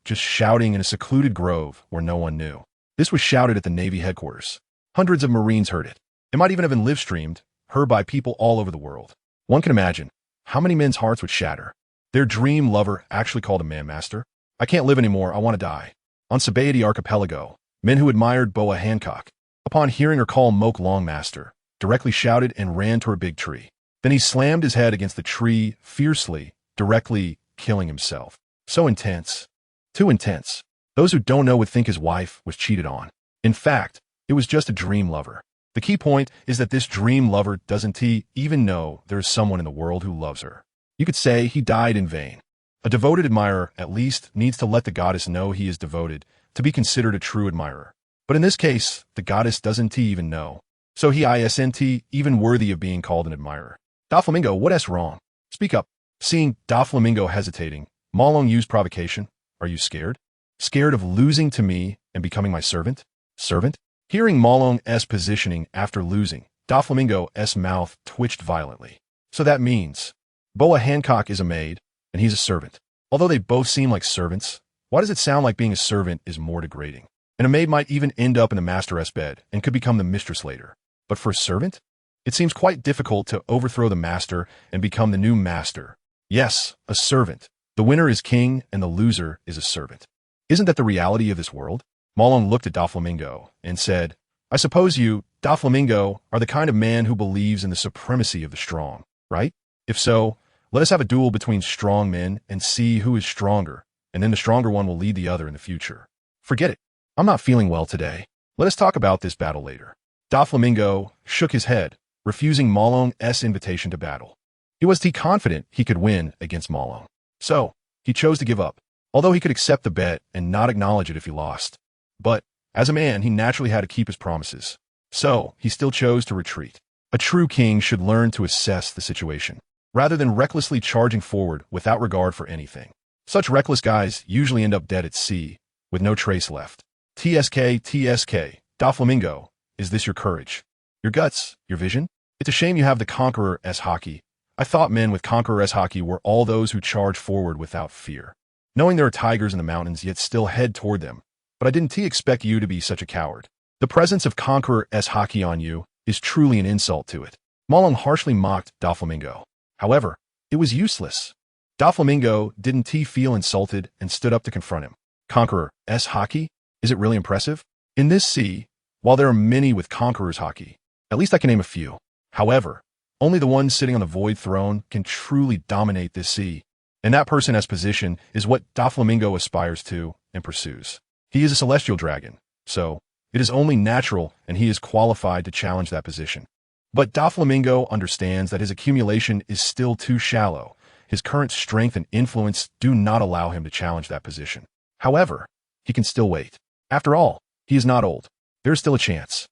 just shouting in a secluded grove where no one knew. This was shouted at the Navy headquarters. Hundreds of Marines heard it. It might even have been live-streamed, heard by people all over the world. One can imagine how many men's hearts would shatter. Their dream lover actually called a man master. I can't live anymore, I want to die. On Sabaody Archipelago, men who admired Boa Hancock, upon hearing her call Moke Longmaster, directly shouted and ran toward a big tree. Then he slammed his head against the tree fiercely, directly killing himself. So intense. Too intense. Those who don't know would think his wife was cheated on. In fact, it was just a dream lover. The key point is that this dream lover doesn't even know there is someone in the world who loves her. You could say he died in vain. A devoted admirer at least needs to let the goddess know he is devoted to be considered a true admirer. But in this case, the goddess doesn't even know. So he isn't even worthy of being called an admirer. Doflamingo, what's wrong? Speak up. Seeing Doflamingo hesitating, Ma Long used provocation. Are you scared? Scared of losing to me and becoming my servant? Servant? Hearing Ma Long's positioning after losing, Doflamingo's mouth twitched violently. So that means Boa Hancock is a maid, and he's a servant. Although they both seem like servants, why does it sound like being a servant is more degrading? And a maid might even end up in the master's bed and could become the mistress later. But for a servant? It seems quite difficult to overthrow the master and become the new master. Yes, a servant. The winner is king and the loser is a servant. Isn't that the reality of this world? Ma Long looked at Doflamingo and said, I suppose you, Doflamingo, are the kind of man who believes in the supremacy of the strong, right? If so, let us have a duel between strong men and see who is stronger, and then the stronger one will lead the other in the future. Forget it. I'm not feeling well today. Let us talk about this battle later. Doflamingo shook his head, refusing Ma Long's invitation to battle. He was confident he could win against Ma Long. So, he chose to give up, although he could accept the bet and not acknowledge it if he lost. But, as a man, he naturally had to keep his promises. So, he still chose to retreat. A true king should learn to assess the situation, rather than recklessly charging forward without regard for anything. Such reckless guys usually end up dead at sea, with no trace left. TSK, Doflamingo, is this your courage? Your guts? Your vision? It's a shame you have the Conqueror's hockey. I thought men with Conqueror's hockey were all those who charge forward without fear, knowing there are tigers in the mountains yet still head toward them. But I didn't expect you to be such a coward. The presence of Conqueror's hockey on you is truly an insult to it. Ma Long harshly mocked Doflamingo. However, it was useless. Doflamingo didn't feel insulted and stood up to confront him. Conqueror's hockey? Is it really impressive? In this sea, while there are many with Conqueror's hockey, at least I can name a few. However, only the one sitting on the Void Throne can truly dominate this sea, and that person's position is what Doflamingo aspires to and pursues. He is a celestial dragon, so it is only natural and he is qualified to challenge that position. But Doflamingo understands that his accumulation is still too shallow. His current strength and influence do not allow him to challenge that position. However, he can still wait. After all, he is not old. There is still a chance.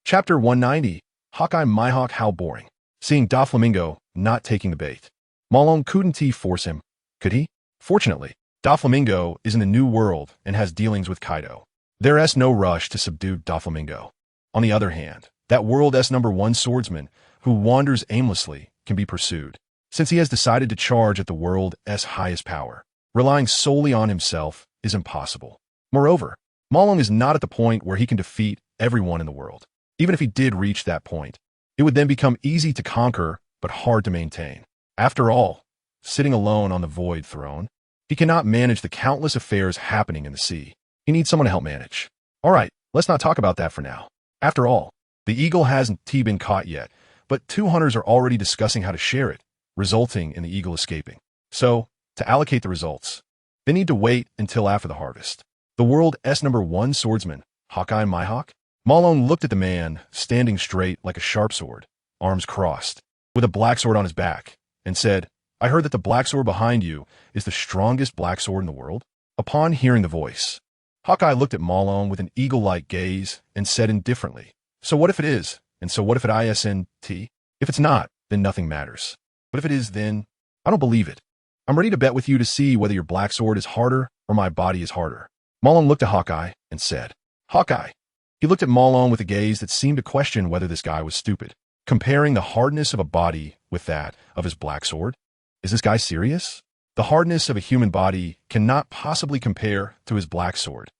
Chapter 190, Hawkeye Mihawk, how boring. Seeing Doflamingo not taking the bait, Ma Long couldn't force him, could he? Fortunately, Doflamingo is in the new world and has dealings with Kaido. There is no rush to subdue Doflamingo. On the other hand, that world's #1 swordsman who wanders aimlessly can be pursued, since he has decided to charge at the world's highest power. Relying solely on himself is impossible. Moreover, Ma Long is not at the point where he can defeat everyone in the world. Even if he did reach that point, it would then become easy to conquer but hard to maintain. After all, sitting alone on the Void Throne, he cannot manage the countless affairs happening in the sea. He needs someone to help manage. Alright, let's not talk about that for now. After all, the eagle hasn't been caught yet, but 2 hunters are already discussing how to share it, resulting in the eagle escaping. So, to allocate the results, they need to wait until after the harvest. The world's #1 swordsman, Hawkeye Mihawk? Ma Long looked at the man, standing straight like a sharp sword, arms crossed, with a black sword on his back, and said, I heard that the black sword behind you is the strongest black sword in the world. Upon hearing the voice, Hawkeye looked at Ma Long with an eagle-like gaze and said indifferently, So what if it is? And so what if it isn't? If it's not, then nothing matters. But if it is, then I don't believe it. I'm ready to bet with you to see whether your black sword is harder or my body is harder. Ma Long looked at Hawkeye and said, Hawkeye. He looked at Ma Long with a gaze that seemed to question whether this guy was stupid, comparing the hardness of a body with that of his black sword. Is this guy serious? The hardness of a human body cannot possibly compare to his black sword.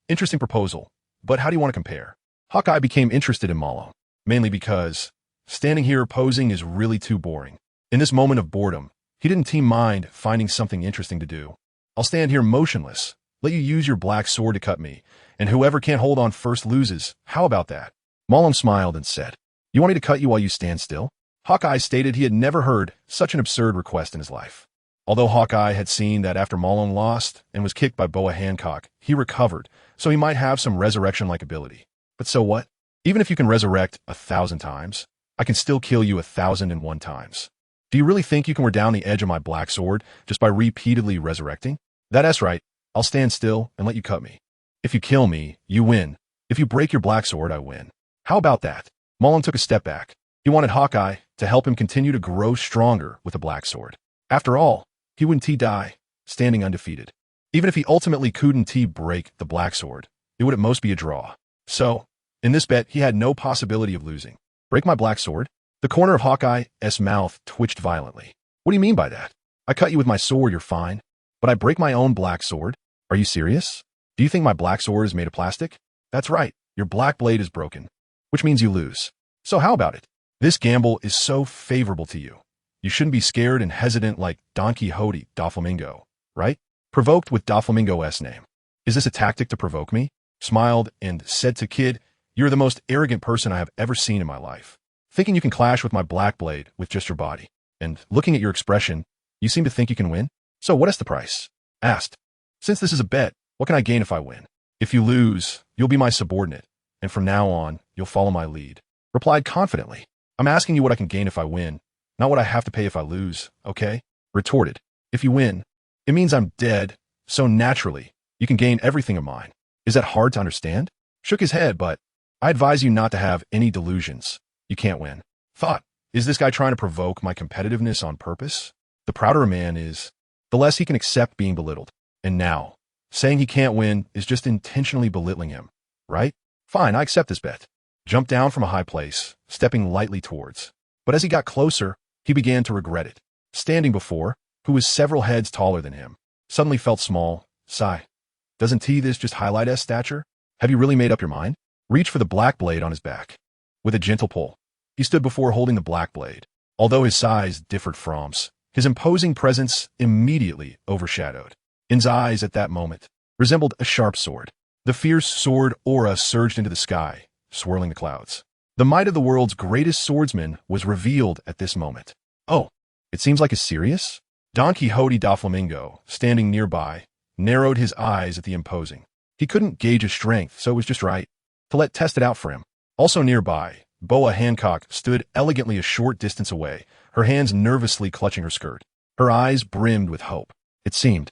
Interesting proposal, But how do you want to compare? Hawkeye became interested in Malo, mainly because standing here posing is really too boring. In this moment of boredom, he didn't mind finding something interesting to do. I'll stand here motionless, let you use your black sword to cut me, and whoever can't hold on first loses. How about that? Malum smiled and said, "You want me to cut you while you stand still?" Hawkeye stated he had never heard such an absurd request in his life. Although Hawkeye had seen that after Malum lost and was kicked by Boa Hancock, he recovered, so he might have some resurrection-like ability. But so what? Even if you can resurrect 1,000 times, I can still kill you 1,001 times. Do you really think you can wear down the edge of my black sword just by repeatedly resurrecting? That's right. I'll stand still and let you cut me. If you kill me, you win. If you break your black sword, I win. How about that? Malum took a step back. He wanted Hawkeye to help him continue to grow stronger with a black sword. After all, he wouldn't die, standing undefeated. Even if he ultimately couldn't break the black sword, it would at most be a draw. So, in this bet, he had no possibility of losing. Break my black sword? The corner of Hawkeye's mouth twitched violently. What do you mean by that? I cut you with my sword, you're fine. But I break my own black sword? Are you serious? Do you think my black sword is made of plastic? That's right, your black blade is broken, which means you lose. So how about it? This gamble is so favorable to you. You shouldn't be scared and hesitant like Don Quixote, Doflamingo, right? Provoked with Doflamingo's name. Is this a tactic to provoke me? Smiled and said to Kid, "You're the most arrogant person I have ever seen in my life. Thinking you can clash with my black blade with just your body. And looking at your expression, you seem to think you can win? So what is the price?" Asked. "Since this is a bet, what can I gain if I win? If you lose, you'll be my subordinate, and from now on, you'll follow my lead." Replied confidently. "I'm asking you what I can gain if I win, not what I have to pay if I lose, okay?" Retorted. "If you win, it means I'm dead, so naturally, you can gain everything of mine. Is that hard to understand?" Shook his head, but I advise you not to have any delusions. You can't win. Thought, is this guy trying to provoke my competitiveness on purpose? The prouder a man is, the less he can accept being belittled. And now, saying he can't win is just intentionally belittling him, right? Fine, I accept this bet. Jumped down from a high place, stepping lightly towards. But as he got closer, he began to regret it. Standing before, who was several heads taller than him, suddenly felt small. Sigh. Doesn't this just highlight his stature? Have you really made up your mind? Reached for the black blade on his back. With a gentle pull, he stood before holding the black blade. Although his size differed from his imposing presence immediately overshadowed. His eyes at that moment resembled a sharp sword. The fierce sword aura surged into the sky, swirling the clouds. The might of the world's greatest swordsman was revealed at this moment. "Oh, it seems like it's serious?" Don Quixote Doflamingo, standing nearby, narrowed his eyes at the imposing. He couldn't gauge his strength, so it was just right to let test it out for him. Also nearby, Boa Hancock stood elegantly a short distance away, her hands nervously clutching her skirt. Her eyes brimmed with hope. It seemed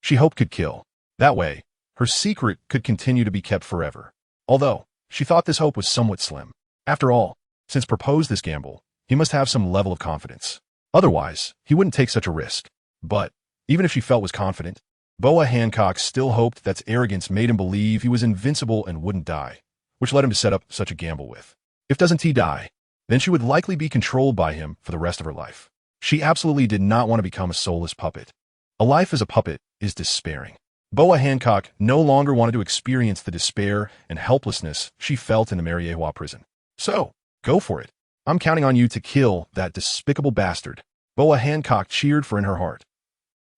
she hoped could kill. That way, her secret could continue to be kept forever. Although, she thought this hope was somewhat slim. After all, since proposed this gamble, he must have some level of confidence. Otherwise, he wouldn't take such a risk. But, even if she felt was confident, Boa Hancock still hoped that arrogance made him believe he was invincible and wouldn't die, which led him to set up such a gamble with. If doesn't he die, then she would likely be controlled by him for the rest of her life. She absolutely did not want to become a soulless puppet. A life as a puppet is despairing. Boa Hancock no longer wanted to experience the despair and helplessness she felt in the Mariehua prison. So, go for it. I'm counting on you to kill that despicable bastard. Boa Hancock cheered for in her heart.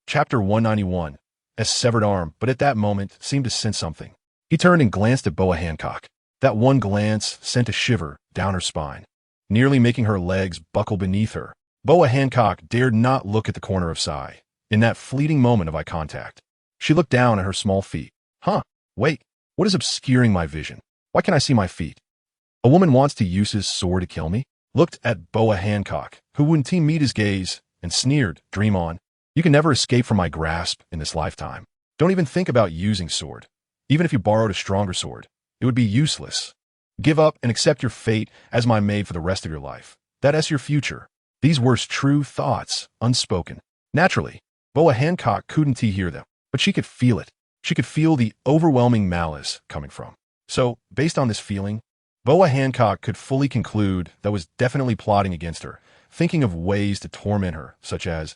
Chapter 191. A severed arm, but at that moment seemed to sense something. He turned and glanced at Boa Hancock. That one glance sent a shiver down her spine, nearly making her legs buckle beneath her. Boa Hancock dared not look at the corner of Sai. In that fleeting moment of eye contact, she looked down at her small feet. Wait, what is obscuring my vision? Why can't I see my feet? A woman wants to use his sword to kill me? Looked at Boa Hancock, who wouldn't meet his gaze, and sneered, "Dream on. You can never escape from my grasp in this lifetime. Don't even think about using sword. Even if you borrowed a stronger sword, it would be useless. Give up and accept your fate as my maid for the rest of your life. That's your future." These were true thoughts, unspoken. Naturally, Boa Hancock couldn't hear them, but she could feel it. She could feel the overwhelming malice coming from. So, based on this feeling, Boa Hancock could fully conclude that was definitely plotting against her, thinking of ways to torment her, such as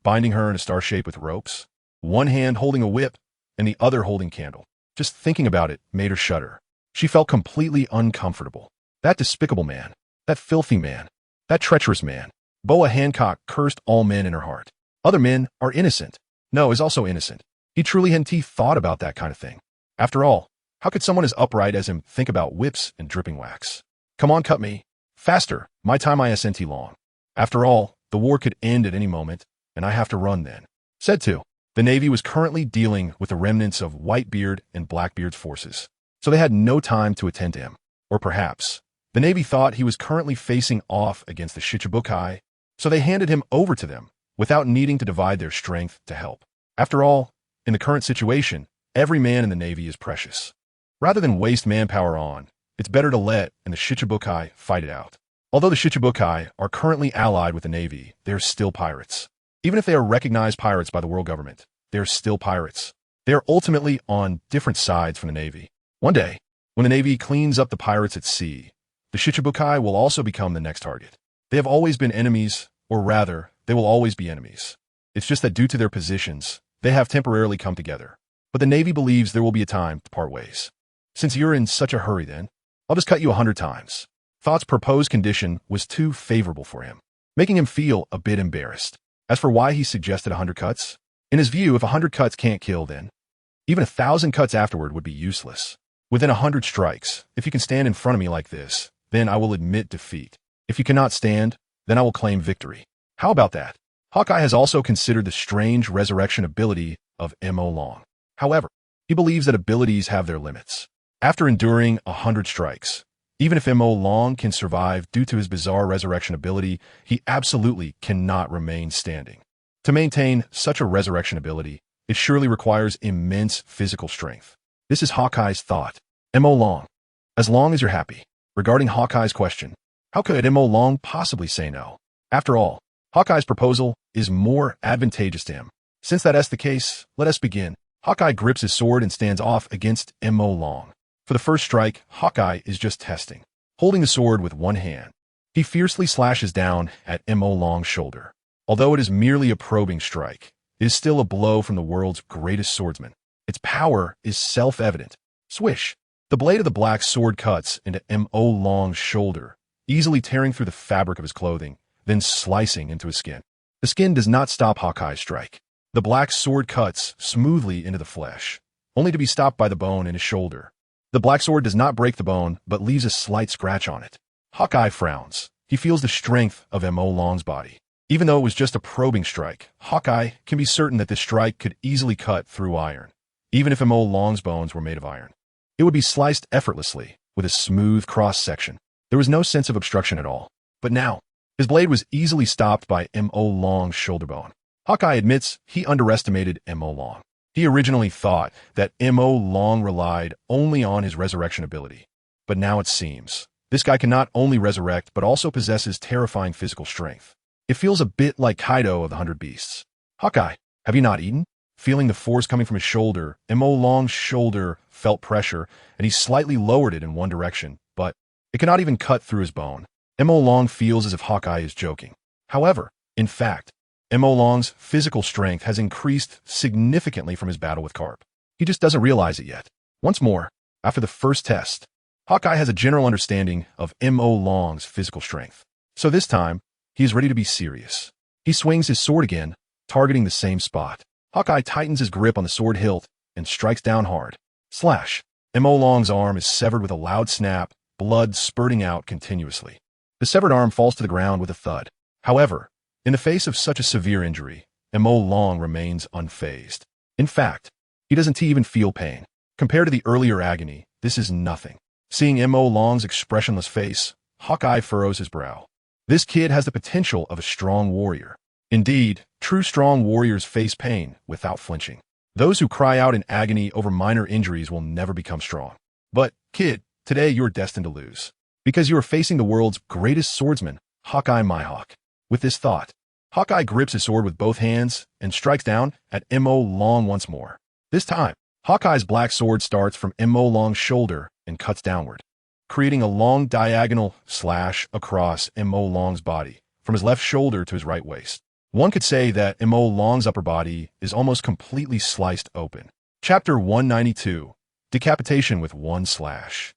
binding her in a star shape with ropes, one hand holding a whip, and the other holding candle. Just thinking about it made her shudder. She felt completely uncomfortable. That despicable man. That filthy man. That treacherous man. Boa Hancock cursed all men in her heart. Other men are innocent. No is also innocent. He truly hadn't thought about that kind of thing. After all, how could someone as upright as him think about whips and dripping wax? Come on, cut me. Faster. My time isn't long. After all, the war could end at any moment, and I have to run then. Said to. The Navy was currently dealing with the remnants of Whitebeard and Blackbeard's forces, so they had no time to attend to him. Or perhaps, the Navy thought he was currently facing off against the Shichibukai, so they handed him over to them without needing to divide their strength to help. After all, in the current situation, every man in the Navy is precious. Rather than waste manpower on, it's better to let and the Shichibukai fight it out. Although the Shichibukai are currently allied with the Navy, they're still pirates. Even if they are recognized pirates by the world government, they're still pirates. They are ultimately on different sides from the Navy. One day, when the Navy cleans up the pirates at sea, the Shichibukai will also become the next target. They have always been enemies, or rather, they will always be enemies. It's just that due to their positions, they have temporarily come together. But the Navy believes there will be a time to part ways. Since you're in such a hurry then, I'll just cut you 100 times. Thought's proposed condition was too favorable for him, making him feel a bit embarrassed. As for why he suggested 100 cuts, in his view, if 100 cuts can't kill then, even 1,000 cuts afterward would be useless. Within 100 strikes, if you can stand in front of me like this, then I will admit defeat. If you cannot stand, then I will claim victory. How about that? Hawkeye has also considered the strange resurrection ability of M.O. Long. However, he believes that abilities have their limits. After enduring 100 strikes, even if M.O. Long can survive due to his bizarre resurrection ability, he absolutely cannot remain standing. To maintain such a resurrection ability, it surely requires immense physical strength. This is Hawkeye's thought. M.O. Long. As long as you're happy. Regarding Hawkeye's question, how could M.O. Long possibly say no? After all, Hawkeye's proposal is more advantageous to him. Since that is the case, let us begin. Hawkeye grips his sword and stands off against M.O. Long. For the first strike, Hawkeye is just testing. Holding the sword with one hand, he fiercely slashes down at M.O. Long's shoulder. Although it is merely a probing strike, it is still a blow from the world's greatest swordsman. Its power is self-evident. Swish! The blade of the black sword cuts into M.O. Long's shoulder, easily tearing through the fabric of his clothing, then slicing into his skin. The skin does not stop Hawkeye's strike. The black sword cuts smoothly into the flesh, only to be stopped by the bone in his shoulder. The black sword does not break the bone, but leaves a slight scratch on it. Hawkeye frowns. He feels the strength of M.O. Long's body. Even though it was just a probing strike, Hawkeye can be certain that this strike could easily cut through iron. Even if M.O. Long's bones were made of iron, it would be sliced effortlessly with a smooth cross-section. There was no sense of obstruction at all. But now, his blade was easily stopped by M.O. Long's shoulder bone. Hawkeye admits he underestimated M.O. Long. He originally thought that M.O. Long relied only on his resurrection ability. But now it seems, this guy can not only resurrect but also possesses terrifying physical strength. It feels a bit like Kaido of the 100 Beasts. Hawkeye, have you not eaten? Feeling the force coming from his shoulder, M.O. Long's shoulder felt pressure, and he slightly lowered it in one direction, but it cannot even cut through his bone. M.O. Long feels as if Hawkeye is joking. However, in fact, M.O. Long's physical strength has increased significantly from his battle with Carp. He just doesn't realize it yet. Once more, after the first test, Hawkeye has a general understanding of M.O. Long's physical strength. So this time, he is ready to be serious. He swings his sword again, targeting the same spot. Hawkeye tightens his grip on the sword hilt and strikes down hard. Slash! M.O. Long's arm is severed with a loud snap, blood spurting out continuously. The severed arm falls to the ground with a thud. However, in the face of such a severe injury, M.O. Long remains unfazed. In fact, he doesn't even feel pain. Compared to the earlier agony, this is nothing. Seeing M.O. Long's expressionless face, Hawkeye furrows his brow. This kid has the potential of a strong warrior. Indeed, true strong warriors face pain without flinching. Those who cry out in agony over minor injuries will never become strong. But, kid, today you are destined to lose. Because you are facing the world's greatest swordsman, Hawkeye Mihawk. With this thought, Hawkeye grips his sword with both hands and strikes down at M.O. Long once more. This time, Hawkeye's black sword starts from M.O. Long's shoulder and cuts downward, creating a long diagonal slash across M.O. Long's body, from his left shoulder to his right waist. One could say that M.O. Long's upper body is almost completely sliced open. Chapter 192, Decapitation with One Slash.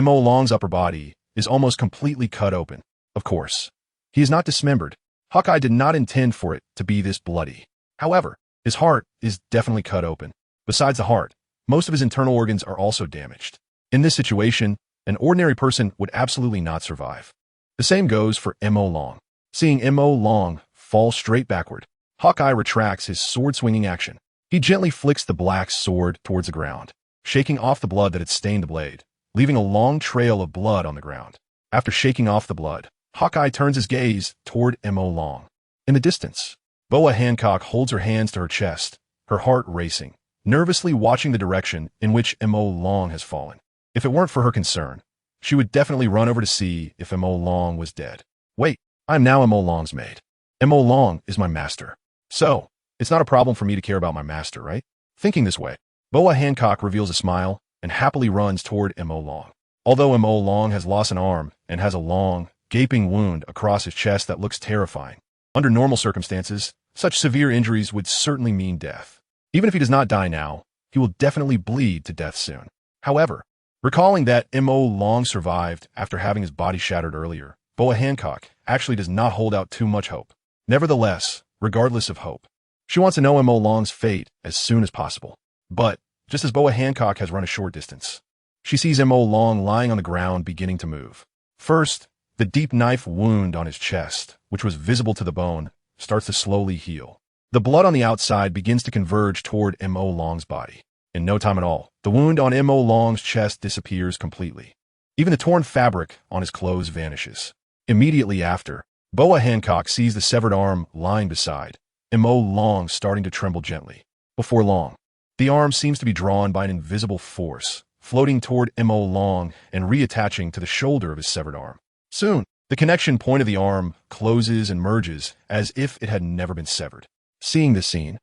Mo Long's upper body is almost completely cut open. Of course, he is not dismembered. Hawkeye did not intend for it to be this bloody. However, his heart is definitely cut open. Besides the heart, most of his internal organs are also damaged. In this situation, an ordinary person would absolutely not survive. The same goes for Mo Long. Seeing Mo Long fall straight backward, Hawkeye retracts his sword-swinging action. He gently flicks the black sword towards the ground, shaking off the blood that had stained the blade, leaving a long trail of blood on the ground. After shaking off the blood, Hawkeye turns his gaze toward Mo Long. In the distance, Boa Hancock holds her hands to her chest, her heart racing, nervously watching the direction in which Mo Long has fallen. If it weren't for her concern, she would definitely run over to see if Mo Long was dead. Wait, I am now Mo Long's maid. Mo Long is my master. So, it's not a problem for me to care about my master, right? Thinking this way, Boa Hancock reveals a smile and happily runs toward Mo Long. Although Mo Long has lost an arm and has a long, gaping wound across his chest that looks terrifying, under normal circumstances, such severe injuries would certainly mean death. Even if he does not die now, he will definitely bleed to death soon. However, recalling that Mo Long survived after having his body shattered earlier, Boa Hancock actually does not hold out too much hope. Nevertheless, regardless of hope, she wants to know Mo Long's fate as soon as possible. But, just as Boa Hancock has run a short distance, she sees Mo Long lying on the ground beginning to move. First, the deep knife wound on his chest, which was visible to the bone, starts to slowly heal. The blood on the outside begins to converge toward Mo Long's body. In no time at all, the wound on Mo Long's chest disappears completely. Even the torn fabric on his clothes vanishes. Immediately after, Boa Hancock sees the severed arm lying beside Mo Long starting to tremble gently. Before long, the arm seems to be drawn by an invisible force, floating toward Mo Long and reattaching to the shoulder of his severed arm. Soon, the connection point of the arm closes and merges as if it had never been severed. Seeing this scene,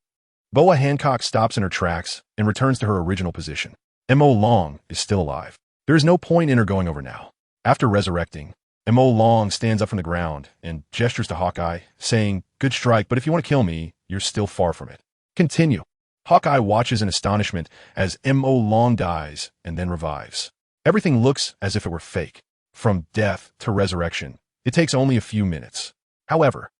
Boa Hancock stops in her tracks and returns to her original position. Mo Long is still alive. There is no point in her going over now. After resurrecting, Mo Long stands up from the ground and gestures to Hawkeye, saying, "Good strike, but if you want to kill me, you're still far from it. Continue." Hawkeye watches in astonishment as Mo Long dies and then revives. Everything looks as if it were fake. From death to resurrection, it takes only a few minutes. However,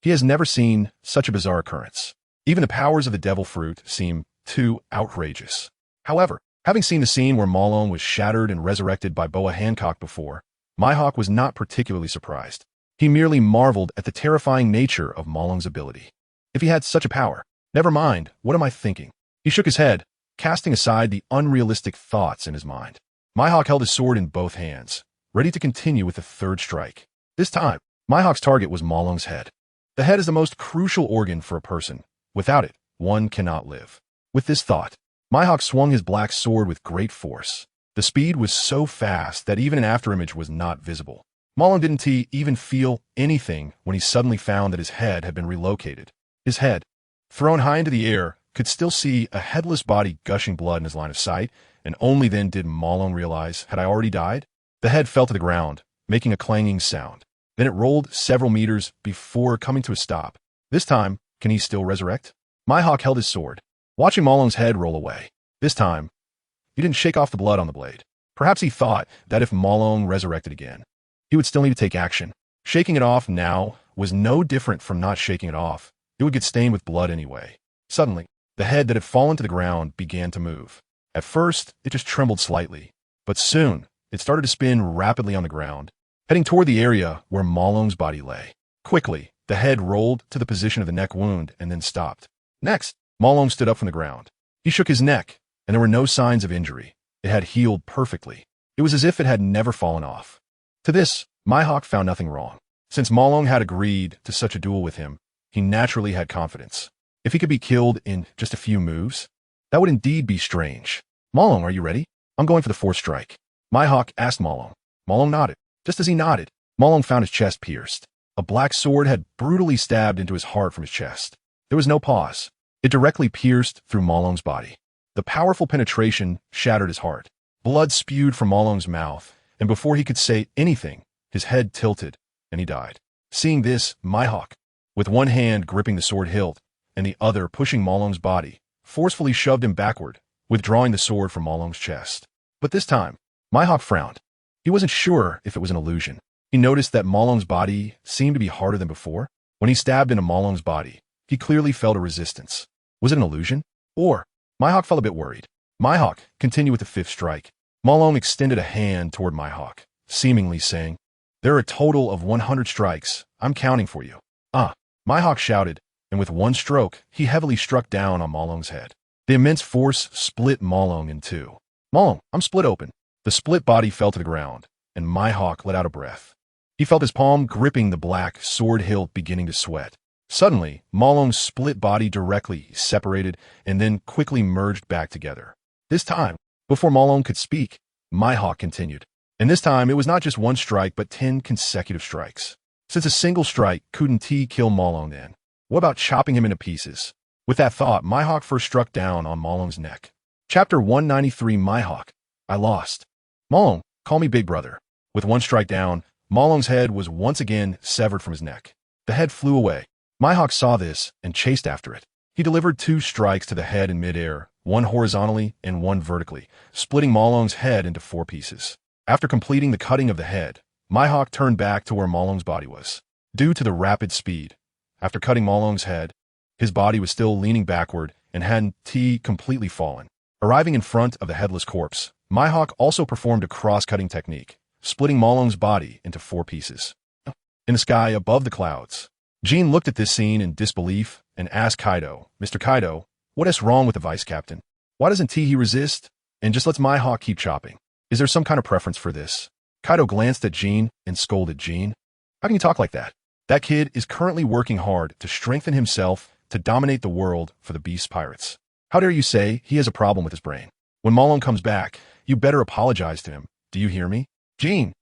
he has never seen such a bizarre occurrence. Even the powers of the devil fruit seem too outrageous. However, having seen the scene where Ma Long was shattered and resurrected by Boa Hancock before, Mihawk was not particularly surprised. He merely marveled at the terrifying nature of Ma Long's ability. If he had such a power, never mind, what am I thinking? He shook his head, casting aside the unrealistic thoughts in his mind. Mihawk held his sword in both hands, ready to continue with the third strike. This time, Mihawk's target was Ma Long's head. The head is the most crucial organ for a person. Without it, one cannot live. With this thought, Mihawk swung his black sword with great force. The speed was so fast that even an afterimage was not visible. Ma Long didn't even feel anything when he suddenly found that his head had been relocated. His head, thrown high into the air, could still see a headless body gushing blood in his line of sight, and only then did Ma Long realize, had I already died? The head fell to the ground, making a clanging sound. Then it rolled several meters before coming to a stop. This time, can he still resurrect? Mihawk held his sword, watching Ma Long's head roll away. This time, he didn't shake off the blood on the blade. Perhaps he thought that if Ma Long resurrected again, he would still need to take action. Shaking it off now was no different from not shaking it off. It would get stained with blood anyway. Suddenly, the head that had fallen to the ground began to move. At first, it just trembled slightly, but soon, it started to spin rapidly on the ground, heading toward the area where Ma Long's body lay. Quickly, the head rolled to the position of the neck wound and then stopped. Next, Ma Long stood up from the ground. He shook his neck, and there were no signs of injury. It had healed perfectly. It was as if it had never fallen off. To this, Mihawk found nothing wrong. Since Ma Long had agreed to such a duel with him, he naturally had confidence. If he could be killed in just a few moves, that would indeed be strange. "Ma Long, are you ready? I'm going for the fourth strike." Mihawk asked Ma Long. Ma Long nodded. Just as he nodded, Ma Long found his chest pierced. A black sword had brutally stabbed into his heart from his chest. There was no pause. It directly pierced through Ma Long's body. The powerful penetration shattered his heart. Blood spewed from Ma Long's mouth, and before he could say anything, his head tilted, and he died. Seeing this, Mihawk, with one hand gripping the sword hilt, and the other pushing Ma Long's body, forcefully shoved him backward, withdrawing the sword from Ma Long's chest. But this time, Mihawk frowned. He wasn't sure if it was an illusion. He noticed that Malong's body seemed to be harder than before. When he stabbed into Malong's body, he clearly felt a resistance. Was it an illusion? Or, Mihawk felt a bit worried. Mihawk continued with the fifth strike. Malong extended a hand toward Mihawk, seemingly saying, "There are a total of 100 strikes. I'm counting for you." Mihawk shouted, and with one stroke, he heavily struck down on Malong's head. The immense force split Malong in two. "Malong, I'm split open." The split body fell to the ground, and Mihawk let out a breath. He felt his palm gripping the black sword hilt beginning to sweat. Suddenly, Malong's split body directly separated and then quickly merged back together. This time, before Malong could speak, Mihawk continued. And this time, it was not just one strike, but 10 consecutive strikes. Since a single strike couldn't kill Malong then, what about chopping him into pieces? With that thought, Mihawk first struck down on Malong's neck. Chapter 193 Mihawk. I lost. "Malong, call me Big Brother." With one strike down, Malong's head was once again severed from his neck. The head flew away. Mihawk saw this and chased after it. He delivered 2 strikes to the head in midair, one horizontally and one vertically, splitting Malong's head into 4 pieces. After completing the cutting of the head, Mihawk turned back to where Malong's body was. Due to the rapid speed, after cutting Malong's head, his body was still leaning backward and hadn't completely fallen. Arriving in front of the headless corpse, Mihawk also performed a cross-cutting technique, splitting Malong's body into 4 pieces. In the sky above the clouds, Jean looked at this scene in disbelief and asked Kaido, "Mr. Kaido, what is wrong with the vice captain? Why doesn't he resist and just lets Mihawk keep chopping? Is there some kind of preference for this?" Kaido glanced at Jean and scolded Jean. "How can you talk like that? That kid is currently working hard to strengthen himself to dominate the world for the Beast Pirates. How dare you say he has a problem with his brain? When Malong comes back, you better apologize to him. Do you hear me?" "Jean,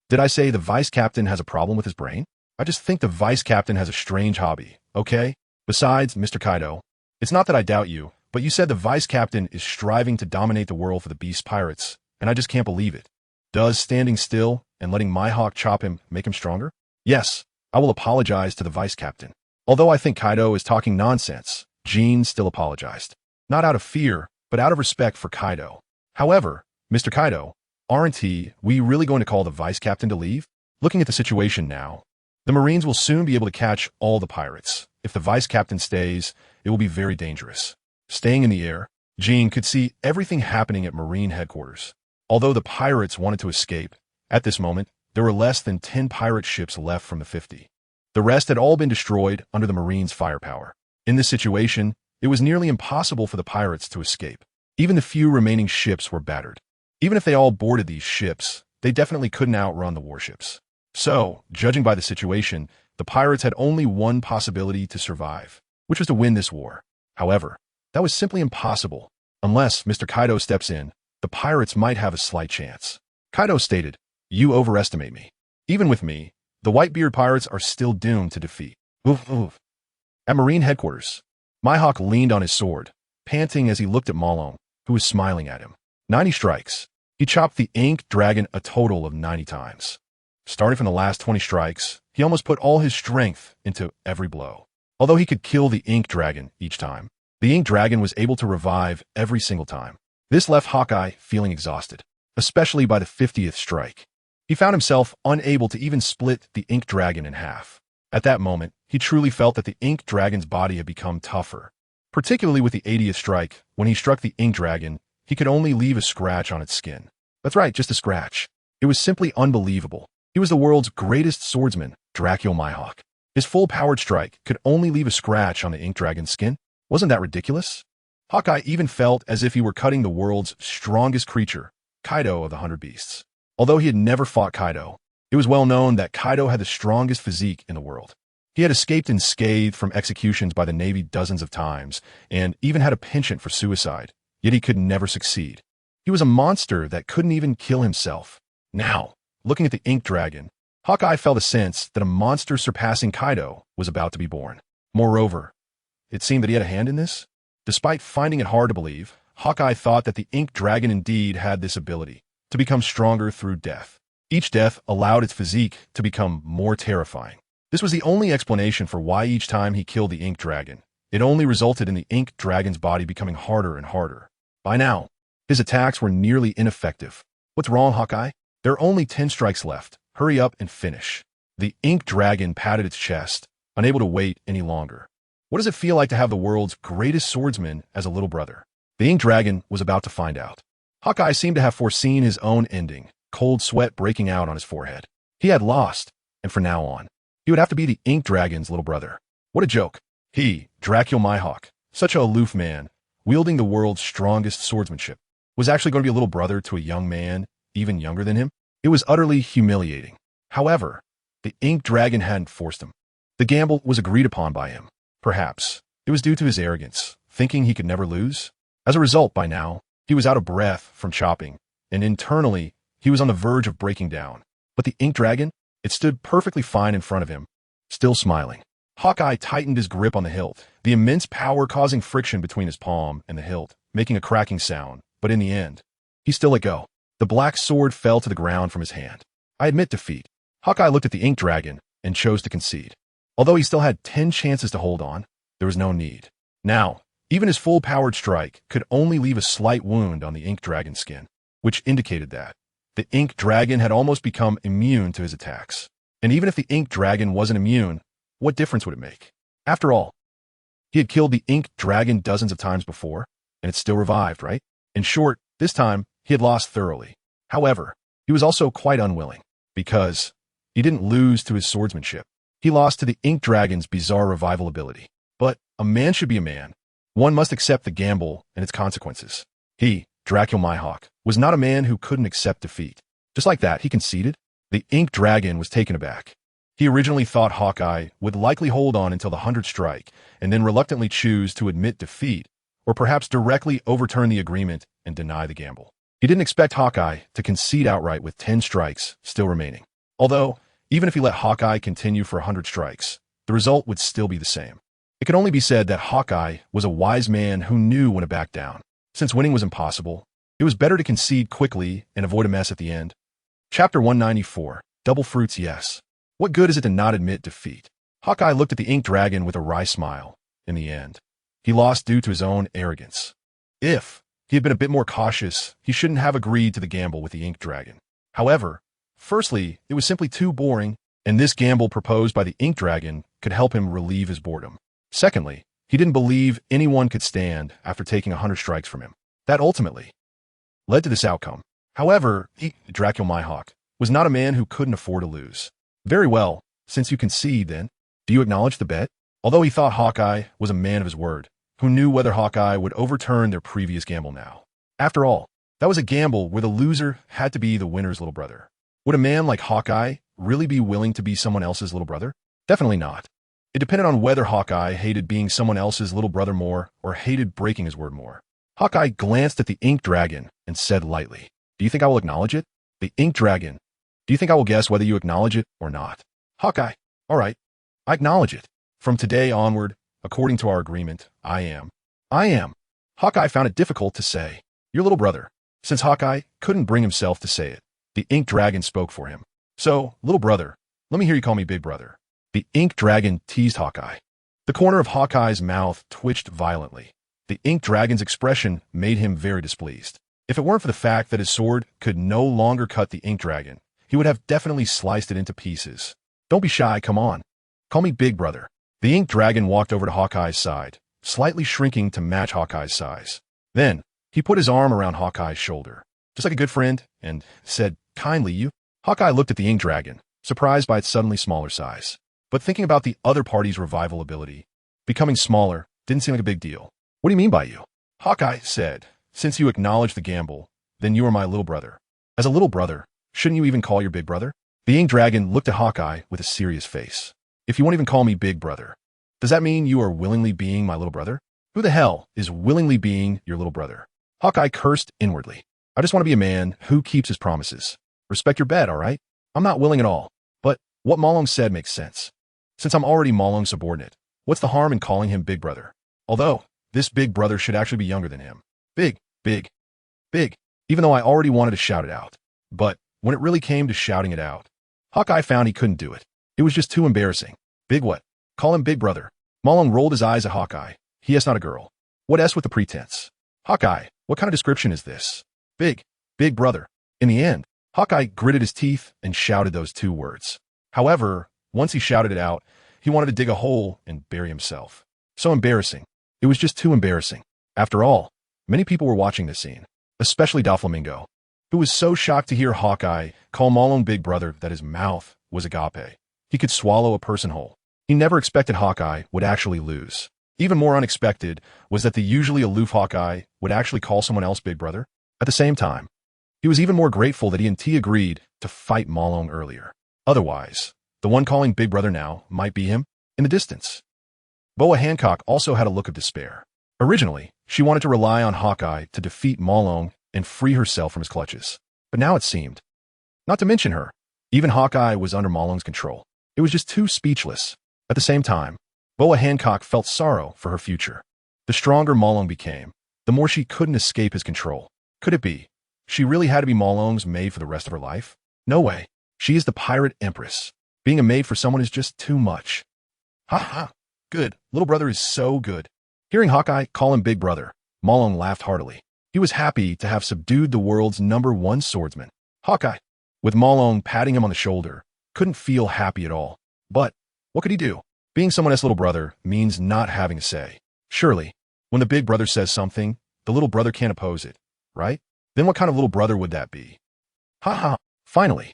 did I say the vice captain has a problem with his brain? I just think the vice captain has a strange hobby, okay? Besides, Mr. Kaido, it's not that I doubt you, but you said the vice captain is striving to dominate the world for the Beast Pirates, and I just can't believe it. Does standing still and letting Mihawk chop him make him stronger? Yes, I will apologize to the vice captain." Although I think Kaido is talking nonsense, Jean still apologized. Not out of fear, but out of respect for Kaido. "However, Mr. Kaido, aren't we really going to call the vice captain to leave? Looking at the situation now, the Marines will soon be able to catch all the pirates. If the vice captain stays, it will be very dangerous." Staying in the air, Jean could see everything happening at Marine headquarters. Although the pirates wanted to escape, at this moment, there were less than 10 pirate ships left from the 50. The rest had all been destroyed under the Marines' firepower. In this situation, it was nearly impossible for the pirates to escape. Even the few remaining ships were battered. Even if they all boarded these ships, they definitely couldn't outrun the warships. So, judging by the situation, the pirates had only one possibility to survive, which was to win this war. However, that was simply impossible. Unless Mr. Kaido steps in, the pirates might have a slight chance. Kaido stated, "You overestimate me. Even with me, the Whitebeard pirates are still doomed to defeat." Oof, oof. At Marine headquarters, Mihawk leaned on his sword, panting as he looked at Malong, who was smiling at him. 90 strikes. He chopped the Ink Dragon a total of 90 times. Starting from the last 20 strikes, he almost put all his strength into every blow. Although he could kill the Ink Dragon each time, the Ink Dragon was able to revive every single time. This left Hawkeye feeling exhausted, especially by the 50th strike. He found himself unable to even split the Ink Dragon in half. At that moment, he truly felt that the Ink Dragon's body had become tougher. Particularly with the 80th strike, when he struck the Ink Dragon, he could only leave a scratch on its skin. That's right, just a scratch. It was simply unbelievable. He was the world's greatest swordsman, Dracula Mihawk. His full-powered strike could only leave a scratch on the Ink Dragon's skin. Wasn't that ridiculous? Hawkeye even felt as if he were cutting the world's strongest creature, Kaido of the 100 Beasts. Although he had never fought Kaido, it was well known that Kaido had the strongest physique in the world. He had escaped unscathed from executions by the Navy dozens of times, and even had a penchant for suicide, yet he could never succeed. He was a monster that couldn't even kill himself. Now, looking at the Ink Dragon, Hawkeye felt a sense that a monster surpassing Kaido was about to be born. Moreover, it seemed that he had a hand in this. Despite finding it hard to believe, Hawkeye thought that the Ink Dragon indeed had this ability to become stronger through death. Each death allowed its physique to become more terrifying. This was the only explanation for why each time he killed the Ink Dragon, it only resulted in the Ink Dragon's body becoming harder and harder. By now, his attacks were nearly ineffective. What's wrong, Hawkeye? There are only 10 strikes left. Hurry up and finish. The ink dragon patted its chest, unable to wait any longer. What does it feel like to have the world's greatest swordsman as a little brother? The ink dragon was about to find out. Hawkeye seemed to have foreseen his own ending, cold sweat breaking out on his forehead. He had lost, and from now on, he would have to be the ink dragon's little brother. What a joke. He, Dracul Mihawk, such a aloof man, wielding the world's strongest swordsmanship, was actually going to be a little brother to a young man, even younger than him? It was utterly humiliating. However, the ink dragon hadn't forced him. The gamble was agreed upon by him. Perhaps it was due to his arrogance, thinking he could never lose. As a result, by now, he was out of breath from chopping, and internally, he was on the verge of breaking down. But the ink dragon, it stood perfectly fine in front of him, still smiling. Hawkeye tightened his grip on the hilt, the immense power causing friction between his palm and the hilt, making a cracking sound. But in the end, he still let go. The black sword fell to the ground from his hand. I admit defeat. Hawkeye looked at the ink dragon and chose to concede. Although he still had 10 chances to hold on, there was no need. Now, even his full-powered strike could only leave a slight wound on the ink dragon's skin, which indicated that the ink dragon had almost become immune to his attacks. And even if the ink dragon wasn't immune, what difference would it make? After all, he had killed the ink dragon dozens of times before, and it still revived, right? In short, this time, he had lost thoroughly. However, he was also quite unwilling, because he didn't lose to his swordsmanship. He lost to the ink dragon's bizarre revival ability. But a man should be a man. One must accept the gamble and its consequences. He, Dracul Mihawk, was not a man who couldn't accept defeat. Just like that, he conceded. The ink dragon was taken aback. He originally thought Hawkeye would likely hold on until the 100th strike and then reluctantly choose to admit defeat, or perhaps directly overturn the agreement and deny the gamble. He didn't expect Hawkeye to concede outright with 10 strikes still remaining. Although, even if he let Hawkeye continue for 100 strikes, the result would still be the same. It could only be said that Hawkeye was a wise man who knew when to back down. Since winning was impossible, it was better to concede quickly and avoid a mess at the end. Chapter 194. Double Fruits Yes. What good is it to not admit defeat? Hawkeye looked at the ink dragon with a wry smile. In the end, he lost due to his own arrogance. If he had been a bit more cautious, he shouldn't have agreed to the gamble with the ink dragon. However, firstly, it was simply too boring, and this gamble proposed by the ink dragon could help him relieve his boredom. Secondly, he didn't believe anyone could stand after taking 100 strikes from him. That ultimately led to this outcome. However, Dracul Mihawk was not a man who couldn't afford to lose. Very well, since you concede then, do you acknowledge the bet? Although he thought Hawkeye was a man of his word, who knew whether Hawkeye would overturn their previous gamble now. After all, that was a gamble where the loser had to be the winner's little brother. Would a man like Hawkeye really be willing to be someone else's little brother? Definitely not. It depended on whether Hawkeye hated being someone else's little brother more or hated breaking his word more. Hawkeye glanced at the ink dragon and said lightly, "Do you think I will acknowledge it?" The ink dragon, "Do you think I will guess whether you acknowledge it or not?" Hawkeye, "All right, I acknowledge it. From today onward, according to our agreement, I am. Hawkeye found it difficult to say, "Your little brother." Since Hawkeye couldn't bring himself to say it, the ink dragon spoke for him. "So, little brother, let me hear you call me big brother." The ink dragon teased Hawkeye. The corner of Hawkeye's mouth twitched violently. The ink dragon's expression made him very displeased. If it weren't for the fact that his sword could no longer cut the ink dragon, he would have definitely sliced it into pieces. "Don't be shy, come on. Call me big brother." The ink dragon walked over to Hawkeye's side, slightly shrinking to match Hawkeye's size. Then, he put his arm around Hawkeye's shoulder, just like a good friend, and said, "Kindly, you." Hawkeye looked at the ink dragon, surprised by its suddenly smaller size. But thinking about the other party's revival ability, becoming smaller didn't seem like a big deal. "What do you mean by you?" Hawkeye said, "Since you acknowledge the gamble, then you are my little brother. As a little brother, shouldn't you even call your big brother?" The ink dragon looked at Hawkeye with a serious face. "If you won't even call me big brother, does that mean you are willingly being my little brother? Who the hell is willingly being your little brother?" Hawkeye cursed inwardly. "I just want to be a man who keeps his promises. Respect your bet, all right? I'm not willing at all. But what Malong said makes sense. Since I'm already Malong's subordinate, what's the harm in calling him big brother? Although, this big brother should actually be younger than him. Big, big, big, even though I already wanted to shout it out. But when it really came to shouting it out, Hawkeye found he couldn't do it. It was just too embarrassing. Big what? Call him big brother. Malong rolled his eyes at Hawkeye. He is not a girl. What S with the pretense? Hawkeye, what kind of description is this? Big brother. In the end, Hawkeye gritted his teeth and shouted those two words. However, once he shouted it out, he wanted to dig a hole and bury himself. So embarrassing. It was just too embarrassing. After all, many people were watching this scene, especially Doflamingo, who was so shocked to hear Hawkeye call Malone big brother that his mouth was agape. He could swallow a person whole. He never expected Hawkeye would actually lose. Even more unexpected was that the usually aloof Hawkeye would actually call someone else big brother. At the same time, he was even more grateful that he and T agreed to fight Malone earlier. Otherwise, the one calling big brother now might be him in the distance. Boa Hancock also had a look of despair. Originally, she wanted to rely on Hawkeye to defeat Malone and free herself from his clutches. But now it seemed, not to mention her, even Hawkeye was under Malone's control. It was just too speechless. At the same time, Boa Hancock felt sorrow for her future. The stronger Malone became, the more she couldn't escape his control. Could it be? She really had to be Malone's maid for the rest of her life? No way. She is the pirate empress. Being a maid for someone is just too much. Ha ha. Good. Little brother is so good. Hearing Hawkeye call him big brother, Malone laughed heartily. He was happy to have subdued the world's #1 swordsman. Hawkeye, with Malone patting him on the shoulder, couldn't feel happy at all. But what could he do? Being someone else's little brother means not having a say. Surely, when the big brother says something, the little brother can't oppose it, right? Then what kind of little brother would that be? Ha ha. Finally,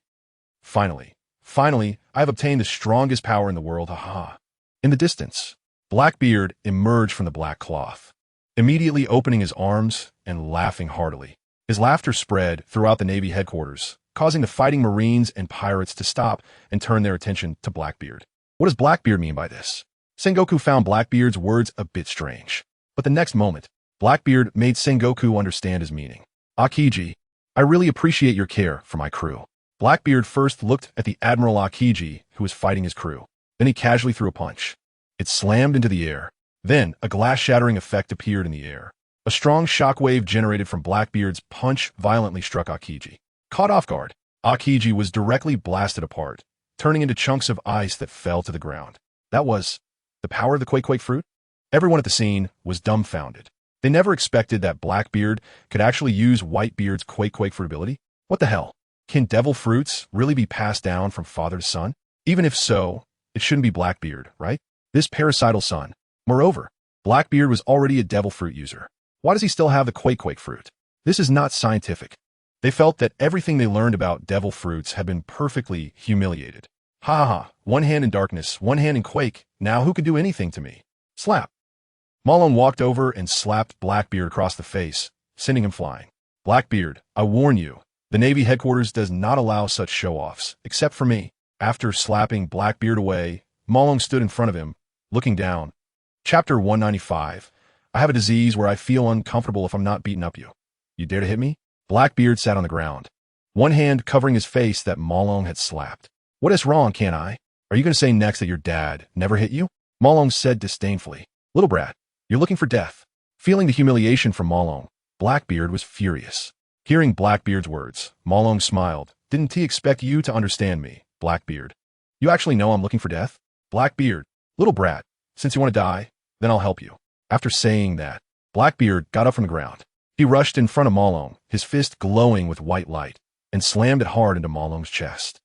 I have obtained the strongest power in the world, ha ha. In the distance, Blackbeard emerged from the black cloth, immediately opening his arms and laughing heartily. His laughter spread throughout the Navy headquarters, causing the fighting Marines and pirates to stop and turn their attention to Blackbeard. What does Blackbeard mean by this? Sengoku found Blackbeard's words a bit strange. But the next moment, Blackbeard made Sengoku understand his meaning. Akiji, I really appreciate your care for my crew. Blackbeard first looked at the Admiral Akiji, who was fighting his crew. Then he casually threw a punch. It slammed into the air. Then a glass-shattering effect appeared in the air. A strong shockwave generated from Blackbeard's punch violently struck Akiji. Caught off guard, Akiji was directly blasted apart, turning into chunks of ice that fell to the ground. That was the power of the Quake fruit? Everyone at the scene was dumbfounded. They never expected that Blackbeard could actually use Whitebeard's Quake fruit ability. What the hell? Can devil fruits really be passed down from father to son? Even if so, it shouldn't be Blackbeard, right? This parasital son. Moreover, Blackbeard was already a devil fruit user. Why does he still have the Quake fruit? This is not scientific. They felt that everything they learned about devil fruits had been perfectly humiliated. Ha ha ha, one hand in darkness, one hand in Quake. Now who could do anything to me? Slap. Malone walked over and slapped Blackbeard across the face, sending him flying. Blackbeard, I warn you, the Navy headquarters does not allow such show-offs, except for me. After slapping Blackbeard away, Malone stood in front of him, looking down. Chapter 195. I have a disease where I feel uncomfortable if I'm not beating up you. You dare to hit me? Blackbeard sat on the ground, one hand covering his face that Malone had slapped. What is wrong, can't I? Are you going to say next that your dad never hit you? Malone said disdainfully. Little brat, you're looking for death. Feeling the humiliation from Malone, Blackbeard was furious. Hearing Blackbeard's words, Malone smiled. Didn't he expect you to understand me, Blackbeard? You actually know I'm looking for death? Blackbeard, little brat, since you want to die, then I'll help you. After saying that, Blackbeard got up from the ground. He rushed in front of Malone, his fist glowing with white light, and slammed it hard into Malone's chest.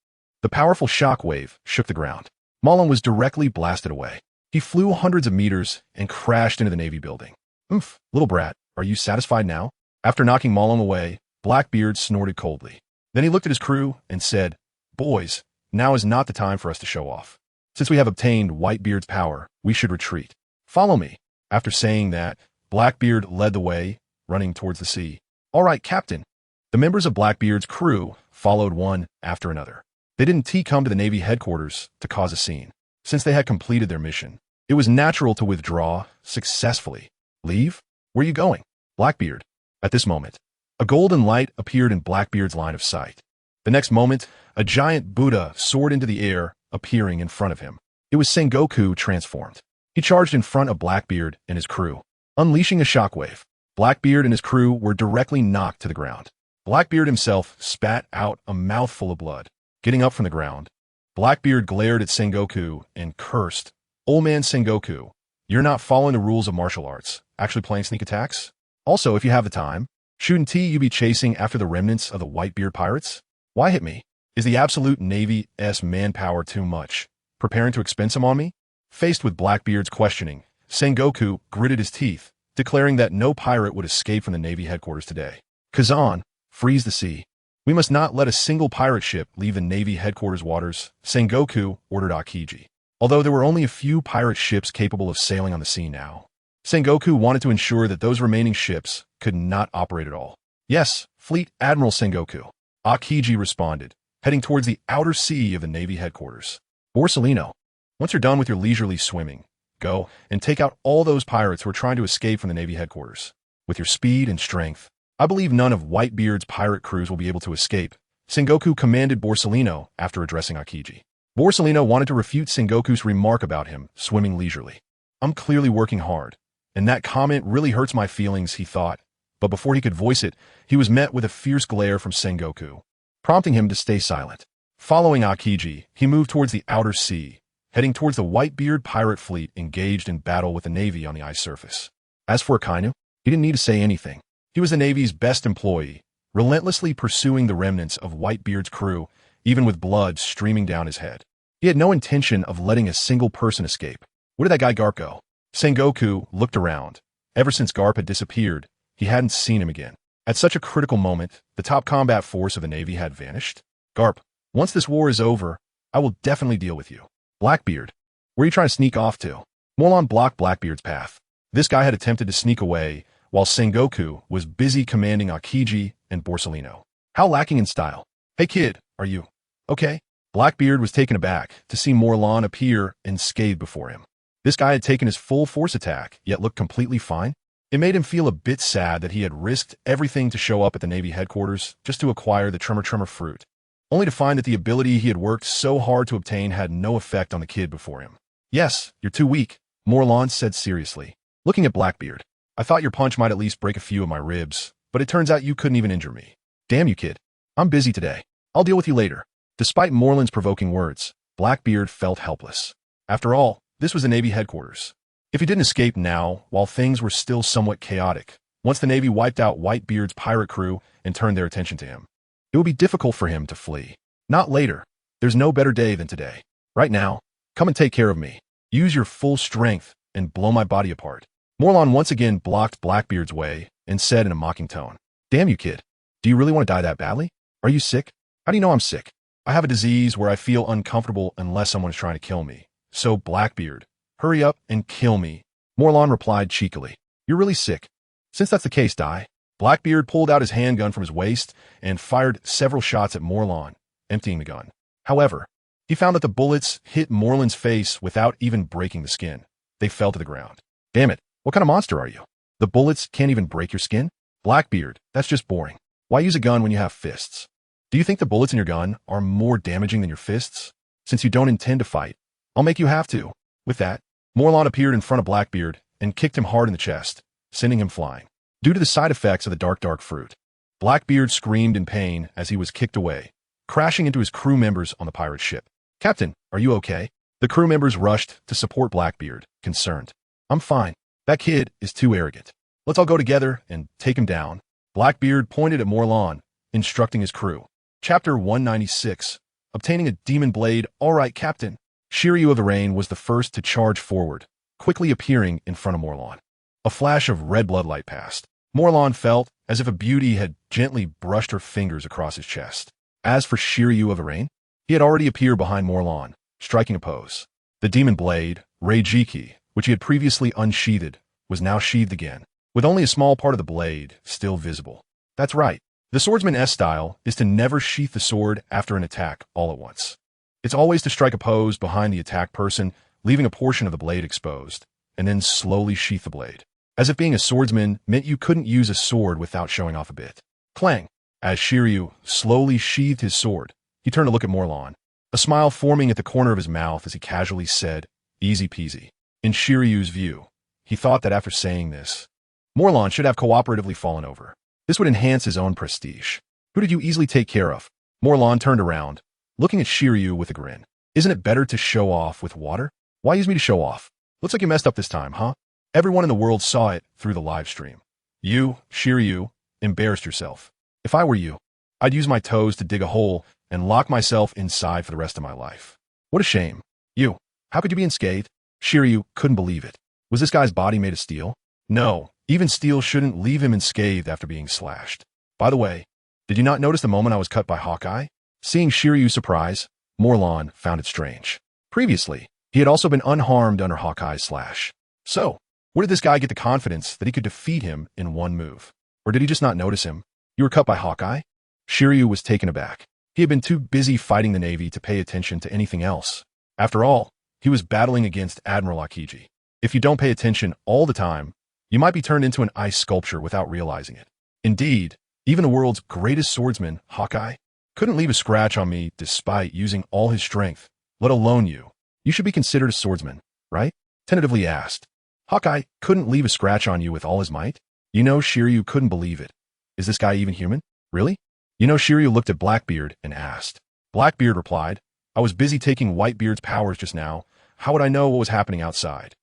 The powerful shockwave shook the ground. Malone was directly blasted away. He flew hundreds of meters and crashed into the Navy building. Oomph, little brat, are you satisfied now? After knocking Malone away, Blackbeard snorted coldly. Then he looked at his crew and said, Boys, now is not the time for us to show off. Since we have obtained Whitebeard's power, we should retreat. Follow me. After saying that, Blackbeard led the way, running towards the sea. All right, Captain. The members of Blackbeard's crew followed one after another. They didn't come to the Navy headquarters to cause a scene. Since they had completed their mission, it was natural to withdraw successfully. Leave? Where are you going? Blackbeard. At this moment, a golden light appeared in Blackbeard's line of sight. The next moment, a giant Buddha soared into the air, appearing in front of him. It was Sengoku transformed. He charged in front of Blackbeard and his crew, unleashing a shockwave. Blackbeard and his crew were directly knocked to the ground. Blackbeard himself spat out a mouthful of blood. Getting up from the ground, Blackbeard glared at Sengoku and cursed, Old man Sengoku, you're not following the rules of martial arts, actually playing sneak attacks? Also, if you have the time, Shouldn't you be chasing after the remnants of the Whitebeard pirates? Why hit me? Is the absolute Navy's manpower too much? Preparing to expense them on me? Faced with Blackbeard's questioning, Sengoku gritted his teeth, declaring that no pirate would escape from the Navy headquarters today. Kazan, freeze the sea. We must not let a single pirate ship leave the Navy headquarters waters, Sengoku ordered Akiji. Although there were only a few pirate ships capable of sailing on the sea now, Sengoku wanted to ensure that those remaining ships could not operate at all. Yes, Fleet Admiral Sengoku, Akiji responded, heading towards the outer sea of the Navy headquarters. Borsalino, once you're done with your leisurely swimming, go and take out all those pirates who are trying to escape from the Navy headquarters. With your speed and strength, I believe none of Whitebeard's pirate crews will be able to escape, Sengoku commanded Borsalino after addressing Akiji. Borsalino wanted to refute Sengoku's remark about him swimming leisurely. I'm clearly working hard, and that comment really hurts my feelings, he thought. But before he could voice it, he was met with a fierce glare from Sengoku, prompting him to stay silent. Following Akiji, he moved towards the outer sea, heading towards the Whitebeard pirate fleet engaged in battle with the Navy on the ice surface. As for Akainu, he didn't need to say anything. He was the Navy's best employee, relentlessly pursuing the remnants of Whitebeard's crew, even with blood streaming down his head. He had no intention of letting a single person escape. Where did that guy Garp go? Sengoku looked around. Ever since Garp had disappeared, he hadn't seen him again. At such a critical moment, the top combat force of the Navy had vanished. Garp, once this war is over, I will definitely deal with you. Blackbeard, where are you trying to sneak off to? Morlon blocked Blackbeard's path. This guy had attempted to sneak away, while Sengoku was busy commanding Akiji and Borsalino. How lacking in style. Hey kid, are you okay? Blackbeard was taken aback to see Morlon appear unscathed before him. This guy had taken his full force attack, yet looked completely fine. It made him feel a bit sad that he had risked everything to show up at the Navy headquarters just to acquire the Tremor fruit, only to find that the ability he had worked so hard to obtain had no effect on the kid before him. Yes, you're too weak, Morlon said seriously, looking at Blackbeard. I thought your punch might at least break a few of my ribs, but it turns out you couldn't even injure me. Damn you, kid. I'm busy today. I'll deal with you later. Despite Morlan's provoking words, Blackbeard felt helpless. After all, this was the Navy headquarters. If he didn't escape now, while things were still somewhat chaotic, once the Navy wiped out Whitebeard's pirate crew and turned their attention to him, it would be difficult for him to flee. Not later. There's no better day than today. Right now, come and take care of me. Use your full strength and blow my body apart. Morlon once again blocked Blackbeard's way and said in a mocking tone, Damn you, kid. Do you really want to die that badly? Are you sick? How do you know I'm sick? I have a disease where I feel uncomfortable unless someone is trying to kill me. So, Blackbeard, hurry up and kill me. Morlon replied cheekily, You're really sick. Since that's the case, die. Blackbeard pulled out his handgun from his waist and fired several shots at Morlon, emptying the gun. However, he found that the bullets hit Morlan's face without even breaking the skin. They fell to the ground. Damn it, what kind of monster are you? The bullets can't even break your skin? Blackbeard, that's just boring. Why use a gun when you have fists? Do you think the bullets in your gun are more damaging than your fists? Since you don't intend to fight, I'll make you have to. With that, Morlon appeared in front of Blackbeard and kicked him hard in the chest, sending him flying. Due to the side effects of the dark fruit, Blackbeard screamed in pain as he was kicked away, crashing into his crew members on the pirate ship. Captain, are you okay? The crew members rushed to support Blackbeard, concerned. I'm fine. That kid is too arrogant. Let's all go together and take him down. Blackbeard pointed at Morlon, instructing his crew. Chapter 196. Obtaining a demon blade. All right, Captain. Shiryu of the Rain was the first to charge forward, quickly appearing in front of Morlon. A flash of red bloodlight passed. Morlon felt as if a beauty had gently brushed her fingers across his chest. As for Shiryu of the Rain, he had already appeared behind Morlon, striking a pose. The demon blade, Reijiki, which he had previously unsheathed, was now sheathed again, with only a small part of the blade still visible. That's right. The swordsman's style is to never sheath the sword after an attack all at once. It's always to strike a pose behind the attacked person, leaving a portion of the blade exposed, and then slowly sheath the blade. As if being a swordsman meant you couldn't use a sword without showing off a bit. Clang! As Shiryu slowly sheathed his sword, he turned to look at Morlon, a smile forming at the corner of his mouth as he casually said, Easy peasy. In Shiryu's view, he thought that after saying this, Morlon should have cooperatively fallen over. This would enhance his own prestige. Who did you easily take care of? Morlon turned around, looking at Shiryu with a grin. Isn't it better to show off with water? Why use me to show off? Looks like you messed up this time, huh? Everyone in the world saw it through the live stream. You, Shiryu, embarrassed yourself. If I were you, I'd use my toes to dig a hole and lock myself inside for the rest of my life. What a shame. You, how could you be unscathed? Shiryu couldn't believe it. Was this guy's body made of steel? No, even steel shouldn't leave him unscathed after being slashed. By the way, did you not notice the moment I was cut by Hawkeye? Seeing Shiryu's surprise, Morlon found it strange. Previously, he had also been unharmed under Hawkeye's slash. So, where did this guy get the confidence that he could defeat him in one move? Or did he just not notice him? You were cut by Hawkeye? Shiryu was taken aback. He had been too busy fighting the Navy to pay attention to anything else. After all, he was battling against Admiral Akiji. If you don't pay attention all the time, you might be turned into an ice sculpture without realizing it. Indeed, even the world's greatest swordsman, Hawkeye, couldn't leave a scratch on me despite using all his strength, let alone you. You should be considered a swordsman, right? Tentatively asked. Hawkeye couldn't leave a scratch on you with all his might? Shiryu couldn't believe it. Is this guy even human? Really? Shiryu looked at Blackbeard and asked. Blackbeard replied, I was busy taking Whitebeard's powers just now. How would I know what was happening outside?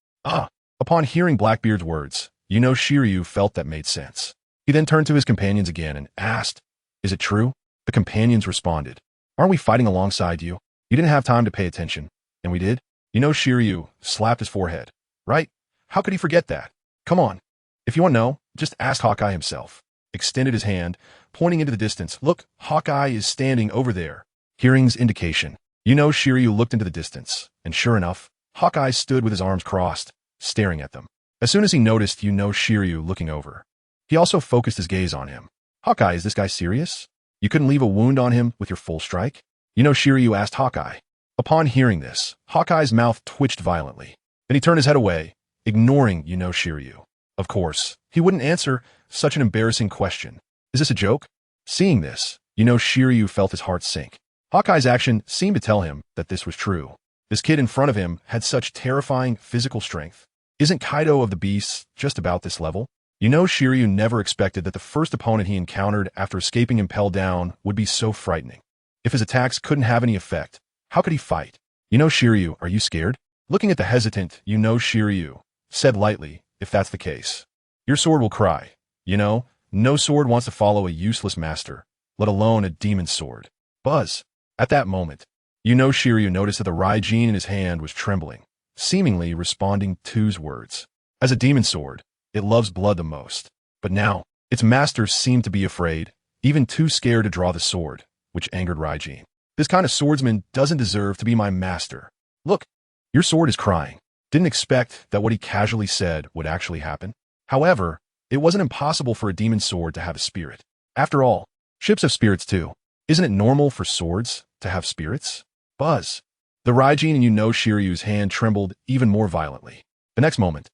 Upon hearing Blackbeard's words, Shiryu felt that made sense. He then turned to his companions again and asked, Is it true? The companions responded, Aren't we fighting alongside you? You didn't have time to pay attention. And we did? Shiryu slapped his forehead. Right? How could he forget that? Come on. If you want to know, just ask Hawkeye himself. Extended his hand, pointing into the distance. Look, Hawkeye is standing over there. Hearing's indication. Shiryu looked into the distance, and sure enough, Hawkeye stood with his arms crossed, staring at them. As soon as he noticed Shiryu looking over, he also focused his gaze on him. Hawkeye, is this guy serious? You couldn't leave a wound on him with your full strike? Shiryu asked Hawkeye. Upon hearing this, Hawkeye's mouth twitched violently. Then he turned his head away, ignoring Shiryu. Of course, he wouldn't answer such an embarrassing question. Is this a joke? Seeing this, Shiryu felt his heart sink. Hawkeye's action seemed to tell him that this was true. This kid in front of him had such terrifying physical strength. Isn't Kaido of the Beasts just about this level? Shiryu never expected that the first opponent he encountered after escaping impelled down would be so frightening. If his attacks couldn't have any effect, how could he fight? Shiryu, are you scared? Looking at the hesitant, Shiryu said lightly, if that's the case. Your sword will cry. No sword wants to follow a useless master, let alone a demon's sword. Buzz. At that moment, Shiryu noticed that the Raijin in his hand was trembling, seemingly responding to his words. As a demon sword, it loves blood the most. But now, its master seemed to be afraid, even too scared to draw the sword, which angered Raijin. This kind of swordsman doesn't deserve to be my master. Look, your sword is crying. Didn't expect that what he casually said would actually happen. However, it wasn't impossible for a demon sword to have a spirit. After all, ships have spirits too. Isn't it normal for swords to have spirits? Buzz. The Raijin in Shiryu's hand trembled even more violently. The next moment,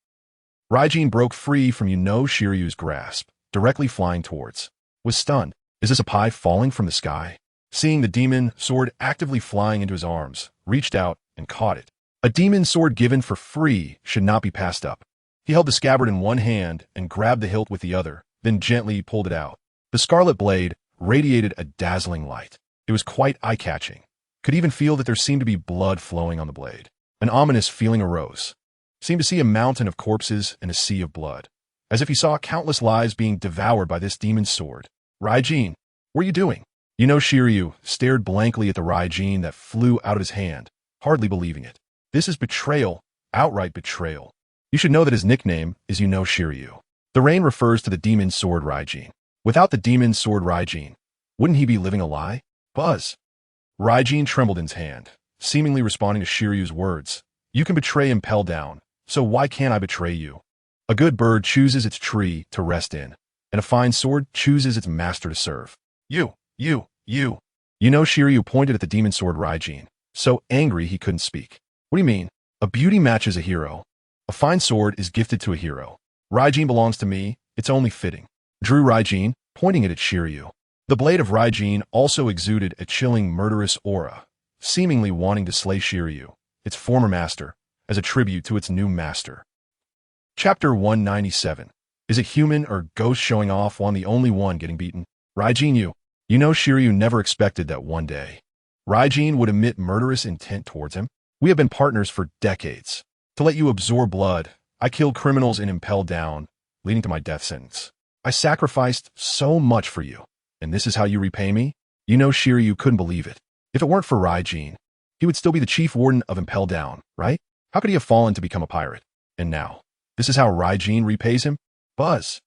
Raijin broke free from Shiryu's grasp, directly flying towards. Was stunned. Is this a pie falling from the sky? Seeing the demon sword actively flying into his arms, reached out and caught it. A demon sword given for free should not be passed up. He held the scabbard in one hand and grabbed the hilt with the other, then gently pulled it out. The scarlet blade radiated a dazzling light. It was quite eye-catching. Could even feel that there seemed to be blood flowing on the blade. An ominous feeling arose. Seemed to see a mountain of corpses and a sea of blood, as if he saw countless lives being devoured by this demon's sword. Raijin, what are you doing? Shiryu stared blankly at the Raijin that flew out of his hand, hardly believing it. This is betrayal, outright betrayal. You should know that his nickname is Shiryu. The rain refers to the demon sword Raijin. Without the demon sword Raijin, wouldn't he be living a lie? Buzz. Raijin trembled in his hand, seemingly responding to Shiryu's words. You can betray impel down, so why can't I betray you? A good bird chooses its tree to rest in, and a fine sword chooses its master to serve. You. Shiryu pointed at the demon sword Raijin, so angry he couldn't speak. What do you mean? A beauty matches a hero. A fine sword is gifted to a hero. Raijin belongs to me, it's only fitting. Drew Raijin, pointing it at Shiryu. The blade of Raijin also exuded a chilling murderous aura, seemingly wanting to slay Shiryu, its former master, as a tribute to its new master. Chapter 197. Is it human or ghost showing off while I'm the only one getting beaten? Raijin, Shiryu never expected that one day Raijin would emit murderous intent towards him. We have been partners for decades. To let you absorb blood, I killed criminals and impelled down, leading to my death sentence. I sacrificed so much for you, and this is how you repay me? You know Shiryu couldn't believe it. If it weren't for Raijin, he would still be the chief warden of Impel Down, right? How could he have fallen to become a pirate? And now, this is how Raijin repays him? Buzz.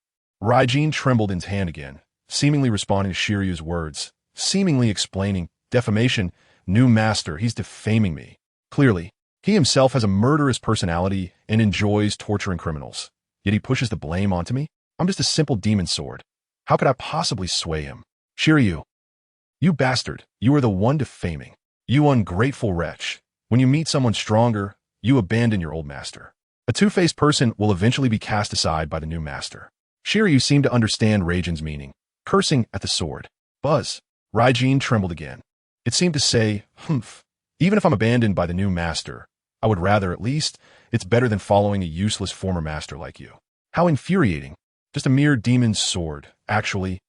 Raijin trembled in his hand again, seemingly responding to Shiryu's words, seemingly explaining, defamation, new master, he's defaming me. Clearly, he himself has a murderous personality and enjoys torturing criminals. Yet he pushes the blame onto me? I'm just a simple demon sword. How could I possibly sway him? Shiryu. You bastard, you are the one defaming. You ungrateful wretch. When you meet someone stronger, you abandon your old master. A two-faced person will eventually be cast aside by the new master. Shiryu seemed to understand Raijin's meaning, cursing at the sword. Buzz. Raijin trembled again. It seemed to say, humph. Even if I'm abandoned by the new master, I would rather, at least, it's better than following a useless former master like you. How infuriating. Just a mere demon's sword, actually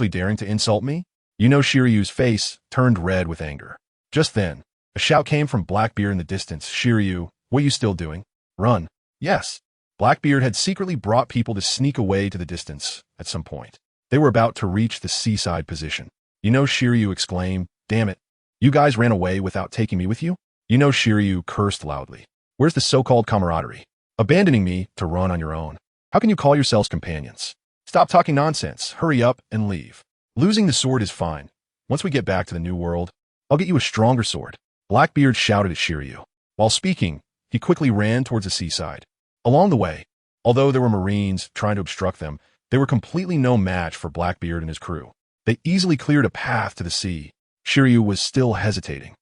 daring to insult me? You know Shiryu's face turned red with anger. Just then, a shout came from Blackbeard in the distance. Shiryu, what are you still doing? Run. Yes. Blackbeard had secretly brought people to sneak away to the distance at some point. They were about to reach the seaside position. You know Shiryu exclaimed, damn it. You guys ran away without taking me with you? You know Shiryu cursed loudly. Where's the so-called camaraderie? Abandoning me to run on your own. How can you call yourselves companions? Stop talking nonsense. Hurry up and leave. Losing the sword is fine. Once we get back to the new world, I'll get you a stronger sword. Blackbeard shouted at Shiryu. While speaking, he quickly ran towards the seaside. Along the way, although there were Marines trying to obstruct them, they were completely no match for Blackbeard and his crew. They easily cleared a path to the sea. Shiryu was still hesitating.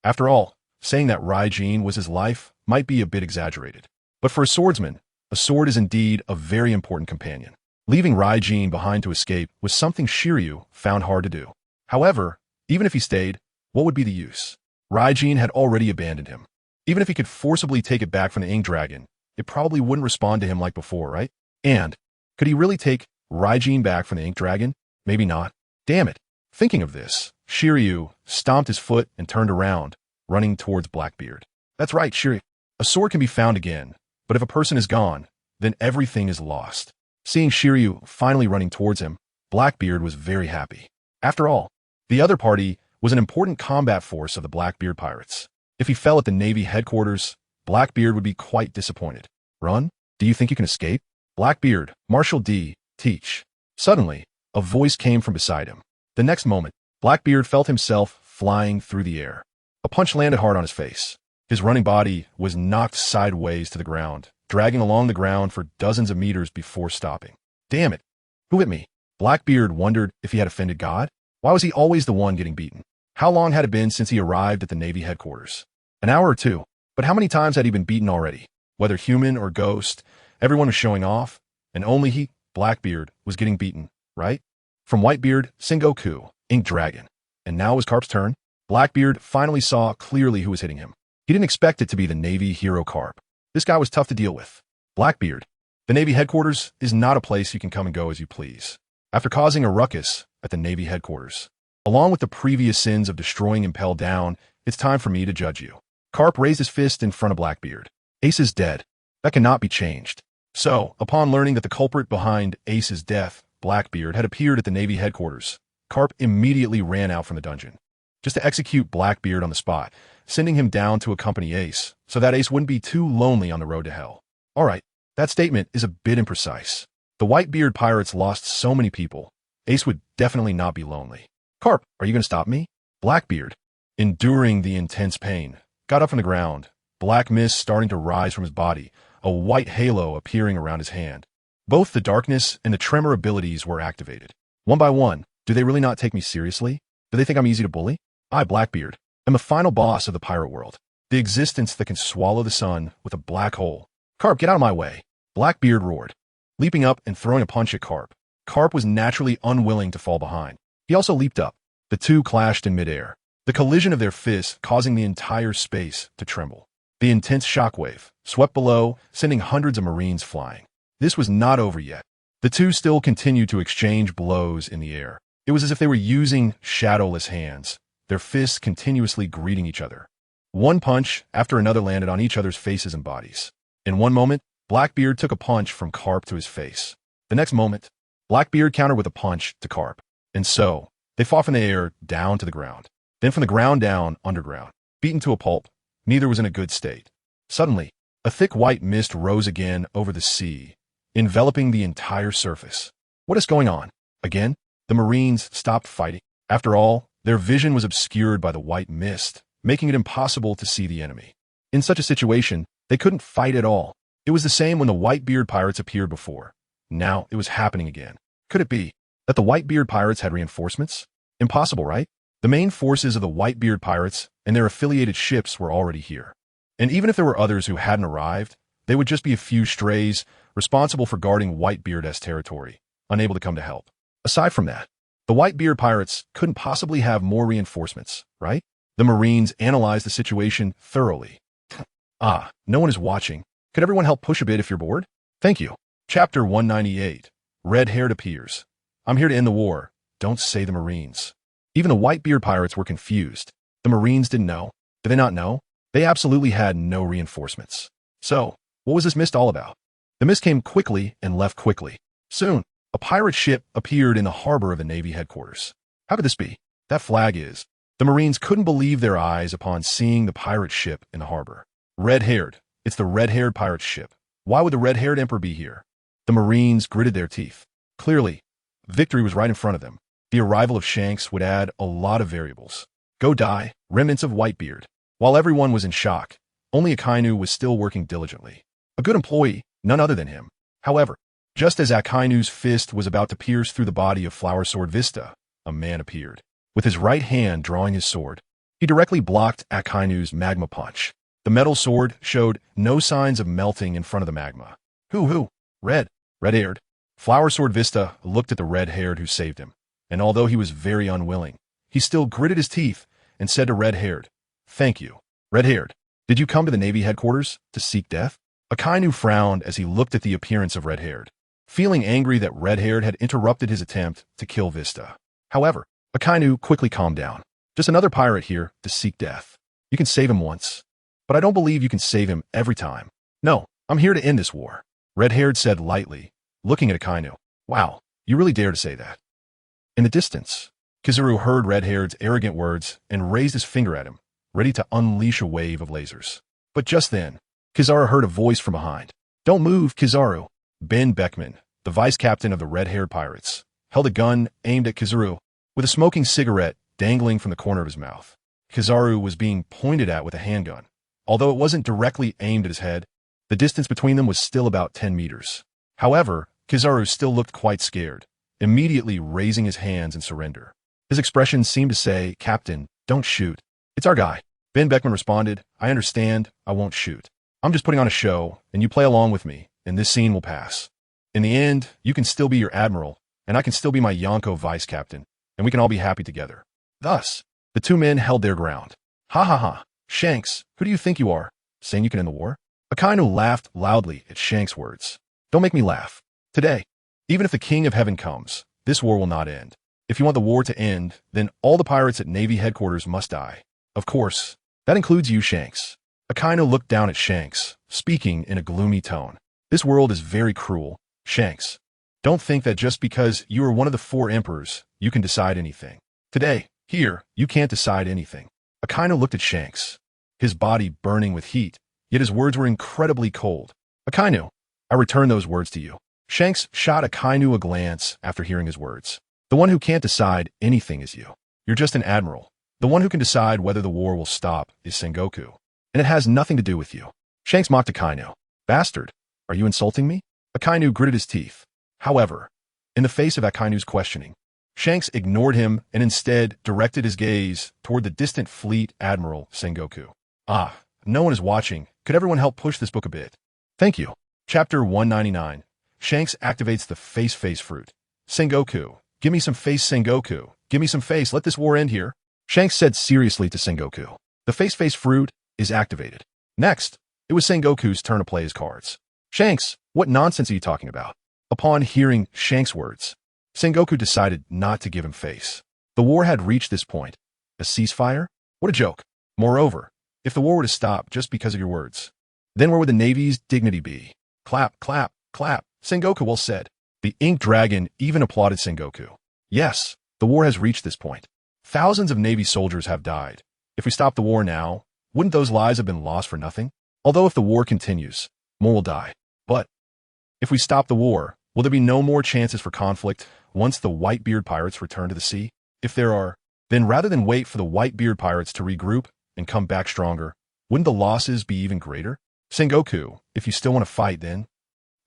After all, saying that Raijin was his life might be a bit exaggerated. But for a swordsman, a sword is indeed a very important companion. Leaving Raijin behind to escape was something Shiryu found hard to do. However, even if he stayed, what would be the use? Raijin had already abandoned him. Even if he could forcibly take it back from the Ink Dragon, it probably wouldn't respond to him like before, right? And, could he really take Raijin back from the Ink Dragon? Maybe not. Damn it. Thinking of this, Shiryu stomped his foot and turned around, running towards Blackbeard. That's right, Shiryu. A sword can be found again, but if a person is gone, then everything is lost. Seeing Shiryu finally running towards him, Blackbeard was very happy. After all, the other party was an important combat force of the Blackbeard pirates. If he fell at the Navy headquarters, Blackbeard would be quite disappointed. Run? Do you think you can escape? Blackbeard, Marshal D, teach. Suddenly, a voice came from beside him. The next moment, Blackbeard felt himself flying through the air. A punch landed hard on his face. His running body was knocked sideways to the ground, dragging along the ground for dozens of meters before stopping. Damn it. Who hit me? Blackbeard wondered if he had offended God. Why was he always the one getting beaten? How long had it been since he arrived at the Navy headquarters? An hour or two. But how many times had he been beaten already? Whether human or ghost, everyone was showing off, and only he, Blackbeard, was getting beaten, right? From Whitebeard, Sengoku, Ink Dragon. And now it was Carp's turn. Blackbeard finally saw clearly who was hitting him. He didn't expect it to be the Navy hero Carp. This guy was tough to deal with. Blackbeard, the Navy headquarters is not a place you can come and go as you please. After causing a ruckus at the Navy headquarters, along with the previous sins of destroying Impel Down, it's time for me to judge you. Carp raised his fist in front of Blackbeard. Ace is dead. That cannot be changed. So, upon learning that the culprit behind Ace's death, Blackbeard, had appeared at the Navy headquarters, Carp immediately ran out from the dungeon, just to execute Blackbeard on the spot, sending him down to accompany Ace, so that Ace wouldn't be too lonely on the road to hell. Alright, that statement is a bit imprecise. The Whitebeard pirates lost so many people, Ace would definitely not be lonely. Carp, are you going to stop me? Blackbeard, enduring the intense pain, got up from the ground, black mist starting to rise from his body, a white halo appearing around his hand. Both the darkness and the tremor abilities were activated. One by one, do they really not take me seriously? Do they think I'm easy to bully? I, Blackbeard, am the final boss of the pirate world, the existence that can swallow the sun with a black hole. Carp, get out of my way. Blackbeard roared, leaping up and throwing a punch at Carp. Carp was naturally unwilling to fall behind. He also leaped up. The two clashed in midair, the collision of their fists causing the entire space to tremble. The intense shockwave swept below, sending hundreds of Marines flying. This was not over yet. The two still continued to exchange blows in the air. It was as if they were using shadowless hands, their fists continuously greeting each other. One punch after another landed on each other's faces and bodies. In one moment, Blackbeard took a punch from Carp to his face. The next moment, Blackbeard countered with a punch to Carp. And so, they fought from the air down to the ground. Then from the ground down underground. Beaten to a pulp, neither was in a good state. Suddenly, a thick white mist rose again over the sea, enveloping the entire surface. What is going on? Again, the Marines stopped fighting. After all, their vision was obscured by the white mist, making it impossible to see the enemy. In such a situation, they couldn't fight at all. It was the same when the Whitebeard pirates appeared before. Now it was happening again. Could it be that the Whitebeard pirates had reinforcements? Impossible, right? The main forces of the Whitebeard pirates and their affiliated ships were already here. And even if there were others who hadn't arrived, they would just be a few strays responsible for guarding Whitebeard's territory, unable to come to help. Aside from that, the Whitebeard pirates couldn't possibly have more reinforcements, right? The Marines analyzed the situation thoroughly. No one is watching. Could everyone help push a bit if you're bored? Thank you. Chapter 198. Red-haired appears. I'm here to end the war. Don't say the Marines. Even the Whitebeard pirates were confused. The Marines didn't know. Did they not know? They absolutely had no reinforcements. So, what was this mist all about? The mist came quickly and left quickly. Soon, a pirate ship appeared in the harbor of the Navy headquarters. How could this be? That flag is. The Marines couldn't believe their eyes upon seeing the pirate ship in the harbor. Red-haired. It's the red-haired pirate ship. Why would the red-haired emperor be here? The Marines gritted their teeth. Clearly, victory was right in front of them. The arrival of Shanks would add a lot of variables. Go die, remnants of Whitebeard. While everyone was in shock, only Akainu was still working diligently. A good employee, none other than him. However, just as Akainu's fist was about to pierce through the body of Flower Sword Vista, a man appeared. With his right hand drawing his sword, he directly blocked Akainu's magma punch. The metal sword showed no signs of melting in front of the magma. Who? Red-haired. Flower Sword Vista looked at the red-haired who saved him, and although he was very unwilling, he still gritted his teeth and said to red-haired, "Thank you." Red-haired, did you come to the Navy headquarters to seek death? Akainu frowned as he looked at the appearance of red-haired, feeling angry that red-haired had interrupted his attempt to kill Vista. However, Akainu quickly calmed down. Just another pirate here to seek death. You can save him once, but I don't believe you can save him every time. No, I'm here to end this war. Red-haired said lightly, looking at Akainu. Wow, you really dare to say that. In the distance, Kizaru heard red-haired's arrogant words and raised his finger at him, ready to unleash a wave of lasers. But just then, Kizaru heard a voice from behind. Don't move, Kizaru. Ben Beckman, the vice captain of the red-haired pirates, held a gun aimed at Kizaru, with a smoking cigarette dangling from the corner of his mouth. Kizaru was being pointed at with a handgun. Although it wasn't directly aimed at his head, the distance between them was still about 10 meters. However, Kizaru still looked quite scared, immediately raising his hands in surrender. His expression seemed to say, "Captain, don't shoot. It's our guy." Ben Beckman responded, "I understand. I won't shoot. I'm just putting on a show, and you play along with me, and this scene will pass. In the end, you can still be your admiral, and I can still be my Yonko vice captain, and we can all be happy together." Thus, the two men held their ground. Ha. Shanks, who do you think you are, saying you can end the war? Akainu laughed loudly at Shanks' words. Don't make me laugh. Today, even if the King of Heaven comes, this war will not end. If you want the war to end, then all the pirates at Navy headquarters must die. Of course, that includes you, Shanks. Akainu looked down at Shanks, speaking in a gloomy tone. This world is very cruel, Shanks. Don't think that just because you are one of the 4 emperors, you can decide anything. Today, here, you can't decide anything. Akainu looked at Shanks, his body burning with heat, yet his words were incredibly cold. Akainu, I return those words to you. Shanks shot Akainu a glance after hearing his words. The one who can't decide anything is you. You're just an admiral. The one who can decide whether the war will stop is Sengoku, and it has nothing to do with you. Shanks mocked Akainu. Bastard, are you insulting me? Akainu gritted his teeth. However, in the face of Akainu's questioning, Shanks ignored him and instead directed his gaze toward the distant fleet admiral Sengoku. No one is watching. Could everyone help push this book a bit? Thank you. Chapter 199. Shanks activates the face fruit. Sengoku, give me some face, Sengoku. Give me some face. Let this war end here. Shanks said seriously to Sengoku. The face fruit is activated. Next, it was Sengoku's turn to play his cards. Shanks, what nonsense are you talking about? Upon hearing Shanks' words, Sengoku decided not to give him face. The war had reached this point. A ceasefire? What a joke. Moreover, if the war were to stop just because of your words, then where would the Navy's dignity be? Clap, clap, clap. Sengoku well said. The Ink Dragon even applauded Sengoku. Yes, the war has reached this point. Thousands of Navy soldiers have died. If we stop the war now, wouldn't those lives have been lost for nothing? Although if the war continues, more will die. But if we stop the war, will there be no more chances for conflict once the Whitebeard pirates return to the sea? If there are, then rather than wait for the Whitebeard pirates to regroup and come back stronger, wouldn't the losses be even greater? Sengoku, if you still want to fight, then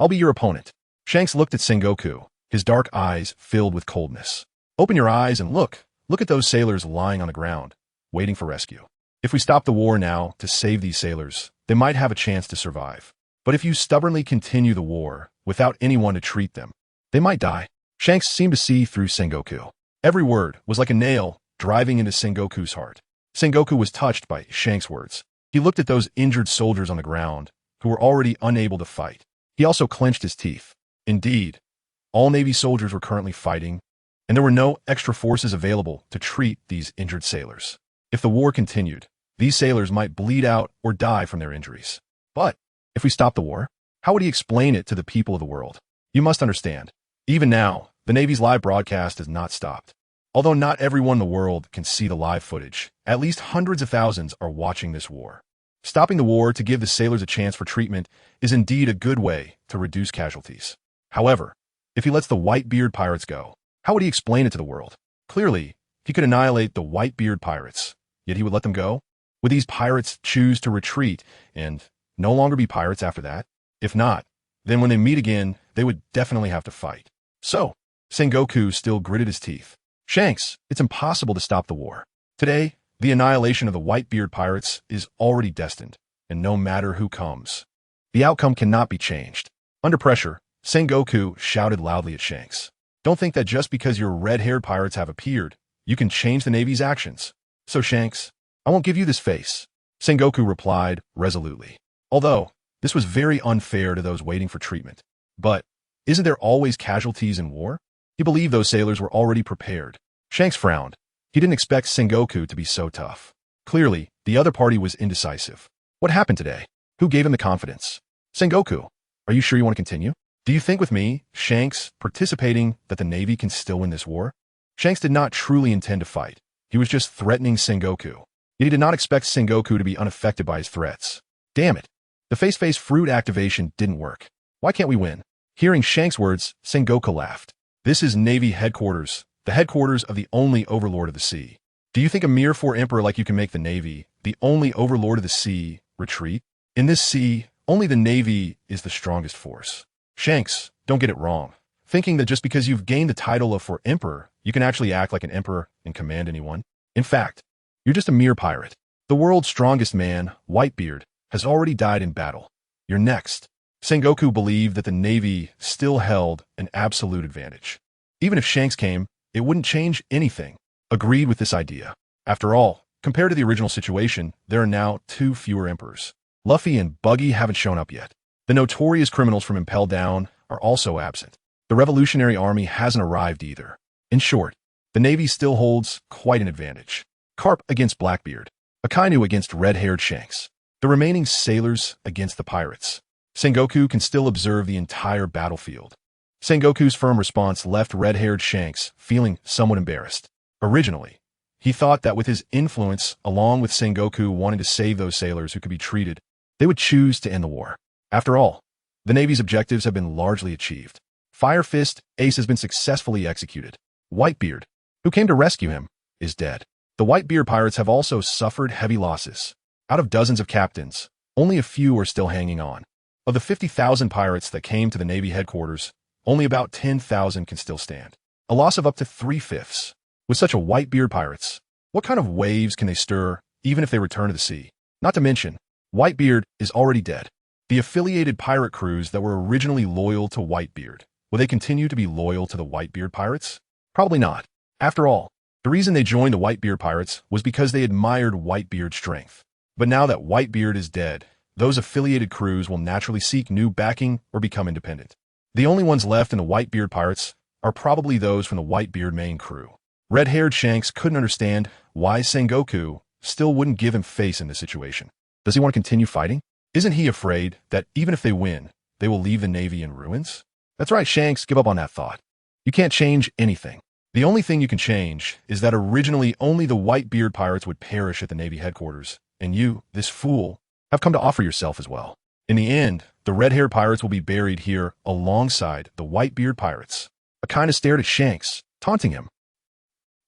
I'll be your opponent. Shanks looked at Sengoku, his dark eyes filled with coldness. Open your eyes and look. Look at those sailors lying on the ground, waiting for rescue. If we stop the war now to save these sailors, they might have a chance to survive. But if you stubbornly continue the war without anyone to treat them, they might die. Shanks seemed to see through Sengoku. Every word was like a nail driving into Sengoku's heart. Sengoku was touched by Shanks' words. He looked at those injured soldiers on the ground who were already unable to fight. He also clenched his teeth. Indeed, all Navy soldiers were currently fighting, and there were no extra forces available to treat these injured sailors. If the war continued, these sailors might bleed out or die from their injuries. But if we stop the war, how would he explain it to the people of the world? You must understand, even now, the Navy's live broadcast has not stopped. Although not everyone in the world can see the live footage, at least hundreds of thousands are watching this war. Stopping the war to give the sailors a chance for treatment is indeed a good way to reduce casualties. However, if he lets the Whitebeard pirates go, how would he explain it to the world? Clearly, he could annihilate the Whitebeard pirates, yet he would let them go? Would these pirates choose to retreat and no longer be pirates after that? If not, then when they meet again, they would definitely have to fight. So, Sengoku still gritted his teeth. Shanks, it's impossible to stop the war. Today, the annihilation of the Whitebeard pirates is already destined, and no matter who comes, the outcome cannot be changed. Under pressure, Sengoku shouted loudly at Shanks. Don't think that just because your red-haired pirates have appeared, you can change the Navy's actions. So Shanks, I won't give you this face. Sengoku replied resolutely. Although, this was very unfair to those waiting for treatment. But, isn't there always casualties in war? He believed those sailors were already prepared. Shanks frowned. He didn't expect Sengoku to be so tough. Clearly, the other party was indecisive. What happened today? Who gave him the confidence? Sengoku, are you sure you want to continue? Do you think with me, Shanks, participating that the Navy can still win this war? Shanks did not truly intend to fight. He was just threatening Sengoku. Yet he did not expect Sengoku to be unaffected by his threats. Damn it. The face-face fruit activation didn't work. Why can't we win? Hearing Shanks' words, Sengoku laughed. This is Navy headquarters, the headquarters of the only overlord of the sea. Do you think a mere 4 emperor like you can make the Navy, the only overlord of the sea, retreat? In this sea, only the Navy is the strongest force. Shanks, don't get it wrong. Thinking that just because you've gained the title of 4 emperor, you can actually act like an emperor and command anyone. In fact, you're just a mere pirate. The world's strongest man, Whitebeard, has already died in battle. You're next. Sengoku believed that the Navy still held an absolute advantage. Even if Shanks came, it wouldn't change anything. Agreed with this idea. After all, compared to the original situation, there are now 2 fewer emperors. Luffy and Buggy haven't shown up yet. The notorious criminals from Impel Down are also absent. The Revolutionary Army hasn't arrived either. In short, the Navy still holds quite an advantage. Carp against Blackbeard. Akainu against red-haired Shanks. The remaining sailors against the pirates. Sengoku can still observe the entire battlefield. Sengoku's firm response left red-haired Shanks feeling somewhat embarrassed. Originally, he thought that with his influence, along with Sengoku wanting to save those sailors who could be treated, they would choose to end the war. After all, the Navy's objectives have been largely achieved. Fire Fist Ace has been successfully executed. Whitebeard, who came to rescue him, is dead. The Whitebeard pirates have also suffered heavy losses. Out of dozens of captains, only a few are still hanging on. Of the 50,000 pirates that came to the Navy headquarters, only about 10,000 can still stand. A loss of up to 3/5. With such a Whitebeard pirates, what kind of waves can they stir, even if they return to the sea? Not to mention, Whitebeard is already dead. The affiliated pirate crews that were originally loyal to Whitebeard, will they continue to be loyal to the Whitebeard pirates? Probably not. After all, the reason they joined the Whitebeard pirates was because they admired Whitebeard's strength. But now that Whitebeard is dead, those affiliated crews will naturally seek new backing or become independent. The only ones left in the Whitebeard pirates are probably those from the Whitebeard main crew. Red-haired Shanks couldn't understand why Sengoku still wouldn't give him face in this situation. Does he want to continue fighting? Isn't he afraid that even if they win, they will leave the Navy in ruins? That's right, Shanks, give up on that thought. You can't change anything. The only thing you can change is that originally only the Whitebeard pirates would perish at the Navy headquarters, and you, this fool, have come to offer yourself as well. In the end, the red-haired pirates will be buried here alongside the Whitebeard pirates. Kaido stared at Shanks, taunting him.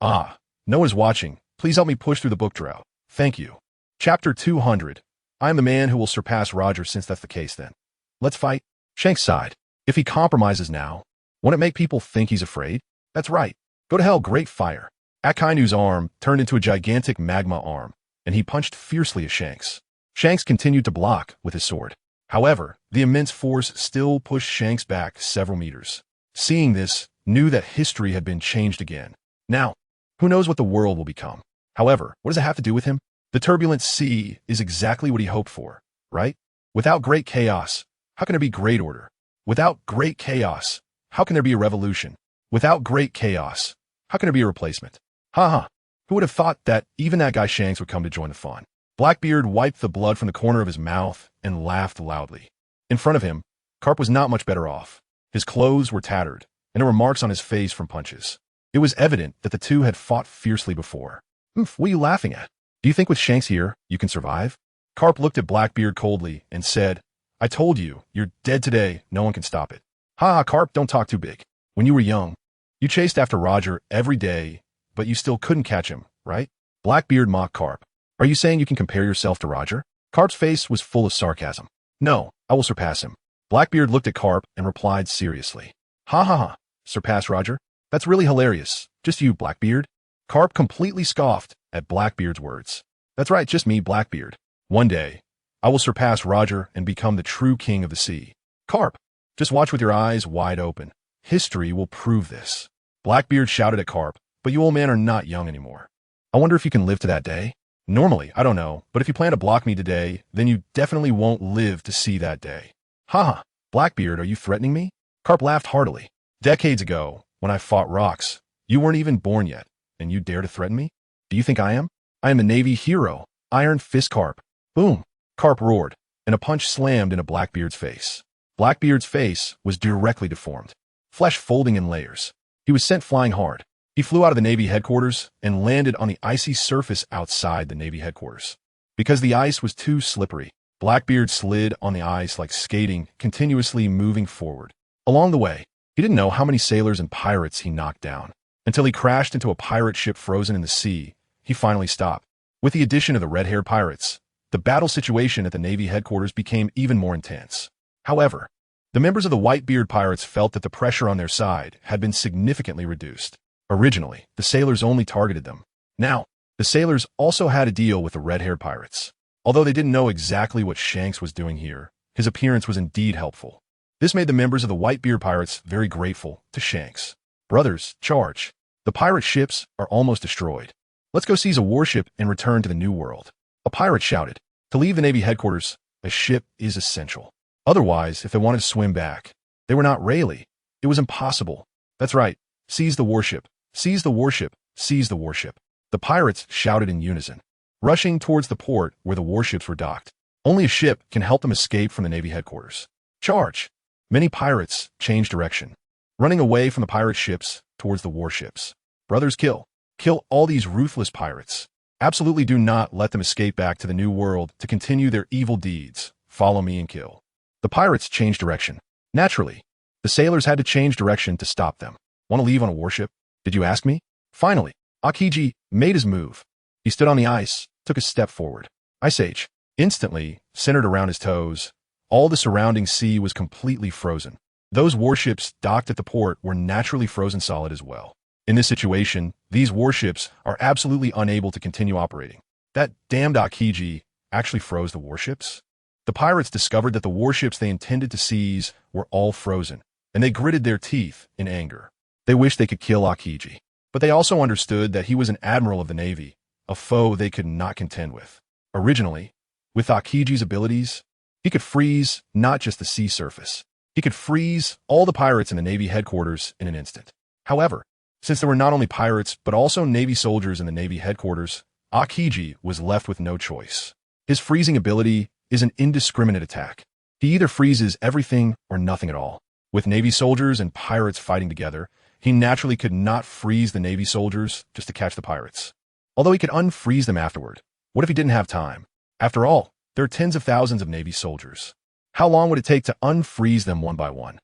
Ah, no one is watching. Please help me push through the book drought. Thank you. Chapter 200. I am the man who will surpass Roger since that's the case then. Let's fight. Shanks sighed. If he compromises now, won't it make people think he's afraid? That's right. Go to hell, great fire. Akainu's arm turned into a gigantic magma arm, and he punched fiercely at Shanks. Shanks continued to block with his sword. However, the immense force still pushed Shanks back several meters. Seeing this, knew that history had been changed again. Now, who knows what the world will become? However, what does it have to do with him? The turbulent sea is exactly what he hoped for, right? Without great chaos, how can there be great order? Without great chaos, how can there be a revolution? Without great chaos, how can there be a replacement? Haha, who would have thought that even that guy Shanks would come to join the fun? Blackbeard wiped the blood from the corner of his mouth and laughed loudly. In front of him, Carp was not much better off. His clothes were tattered, and there were marks on his face from punches. It was evident that the two had fought fiercely before. What are you laughing at? Do you think with Shanks here, you can survive? Carp looked at Blackbeard coldly and said, I told you, you're dead today, no one can stop it. Ha, Carp, don't talk too big. When you were young, you chased after Roger every day, but you still couldn't catch him, right? Blackbeard mocked Carp. Are you saying you can compare yourself to Roger? Carp's face was full of sarcasm. No, I will surpass him. Blackbeard looked at Carp and replied seriously. Ha ha ha, surpass Roger? That's really hilarious. Just you, Blackbeard. Carp completely scoffed at Blackbeard's words. That's right, just me, Blackbeard. One day, I will surpass Roger and become the true king of the sea. Carp, just watch with your eyes wide open. History will prove this. Blackbeard shouted at Carp, but you old men are not young anymore. I wonder if you can live to that day? Normally, I don't know, but if you plan to block me today, then you definitely won't live to see that day. Haha, Blackbeard, are you threatening me? Carp laughed heartily. Decades ago, when I fought rocks, you weren't even born yet, and you dare to threaten me? Do you think I am? I am a Navy hero, Iron Fist Carp. Boom! Carp roared, and a punch slammed into Blackbeard's face. Blackbeard's face was directly deformed, flesh folding in layers. He was sent flying hard. He flew out of the Navy headquarters and landed on the icy surface outside the Navy headquarters. Because the ice was too slippery, Blackbeard slid on the ice like skating, continuously moving forward. Along the way, he didn't know how many sailors and pirates he knocked down. Until he crashed into a pirate ship frozen in the sea, he finally stopped. With the addition of the red-haired pirates, the battle situation at the Navy headquarters became even more intense. However, the members of the Whitebeard pirates felt that the pressure on their side had been significantly reduced. Originally, the sailors only targeted them. Now, the sailors also had to deal with the red-haired pirates. Although they didn't know exactly what Shanks was doing here, his appearance was indeed helpful. This made the members of the Whitebeard pirates very grateful to Shanks. Brothers, charge. The pirate ships are almost destroyed. Let's go seize a warship and return to the New World. A pirate shouted. To leave the Navy headquarters, a ship is essential. Otherwise, if they wanted to swim back, they were not Rayleigh. It was impossible. That's right. Seize the warship. Seize the warship. Seize the warship. The pirates shouted in unison, rushing towards the port where the warships were docked. Only a ship can help them escape from the Navy headquarters. Charge! Many pirates changed direction, running away from the pirate ships towards the warships. Brothers, kill. Kill all these ruthless pirates. Absolutely do not let them escape back to the New World to continue their evil deeds. Follow me and kill. The pirates changed direction. Naturally, the sailors had to change direction to stop them. Want to leave on a warship? Did you ask me? Finally, Akiji made his move. He stood on the ice, took a step forward. Ice Age. Instantly, centered around his toes, all the surrounding sea was completely frozen. Those warships docked at the port were naturally frozen solid as well. In this situation, these warships are absolutely unable to continue operating. That damned Akiji actually froze the warships? The pirates discovered that the warships they intended to seize were all frozen, and they gritted their teeth in anger. They wished they could kill Akiji, but they also understood that he was an admiral of the Navy, a foe they could not contend with. Originally, with Akiji's abilities, he could freeze not just the sea surface. He could freeze all the pirates in the Navy headquarters in an instant. However, since there were not only pirates but also Navy soldiers in the Navy headquarters, Akiji was left with no choice. His freezing ability is an indiscriminate attack. He either freezes everything or nothing at all. With Navy soldiers and pirates fighting together, he naturally could not freeze the Navy soldiers just to catch the pirates. Although he could unfreeze them afterward. What if he didn't have time? After all, there are tens of thousands of Navy soldiers. How long would it take to unfreeze them one by one?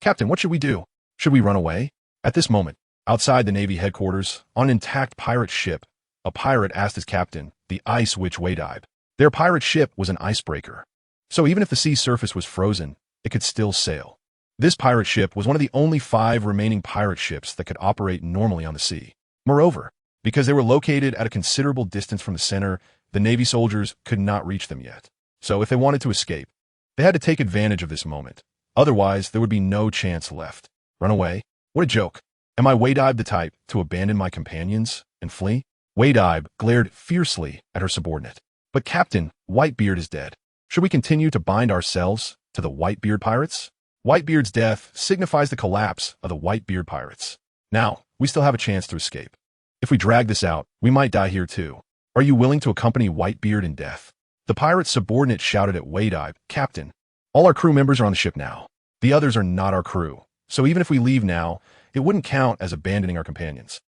Captain, what should we do? Should we run away? At this moment, outside the Navy headquarters, on an intact pirate ship, a pirate asked his captain, the Ice Witch Wadib. Their pirate ship was an icebreaker. So even if the sea surface was frozen, it could still sail. This pirate ship was one of the only 5 remaining pirate ships that could operate normally on the sea. Moreover, because they were located at a considerable distance from the center, the Navy soldiers could not reach them yet. So if they wanted to escape, they had to take advantage of this moment. Otherwise, there would be no chance left. Run away? What a joke. Am I Wadib the type to abandon my companions and flee? Wadib glared fiercely at her subordinate. But Captain, Whitebeard is dead. Should we continue to bind ourselves to the Whitebeard pirates? Whitebeard's death signifies the collapse of the Whitebeard pirates. Now, we still have a chance to escape. If we drag this out, we might die here too. Are you willing to accompany Whitebeard in death? The pirate's subordinate shouted at Wadib, Captain, all our crew members are on the ship now. The others are not our crew. So even if we leave now, it wouldn't count as abandoning our companions.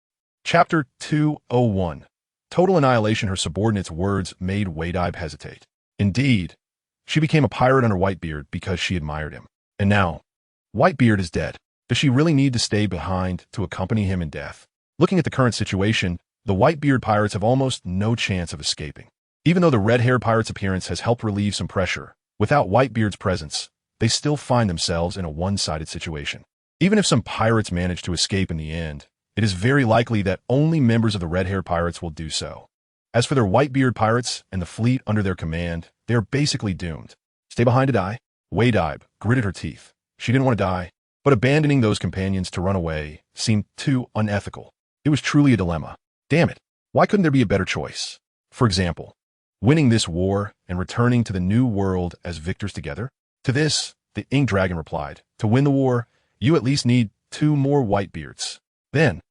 Chapter 201. Total annihilation. Her subordinate's words made Wadib hesitate. Indeed, she became a pirate under Whitebeard because she admired him. And now, Whitebeard is dead. Does she really need to stay behind to accompany him in death? Looking at the current situation, the Whitebeard pirates have almost no chance of escaping. Even though the red-haired pirate's appearance has helped relieve some pressure, without Whitebeard's presence, they still find themselves in a one-sided situation. Even if some pirates manage to escape in the end, it is very likely that only members of the red-haired pirates will do so. As for their Whitebeard pirates and the fleet under their command, they are basically doomed. Stay behind to die? Wadib gritted her teeth. She didn't want to die, but abandoning those companions to run away seemed too unethical. It was truly a dilemma. Damn it, why couldn't there be a better choice? For example, winning this war and returning to the new world as victors together? To this, the Ink Dragon replied, to win the war, you at least need 2 more Whitebeards. Then,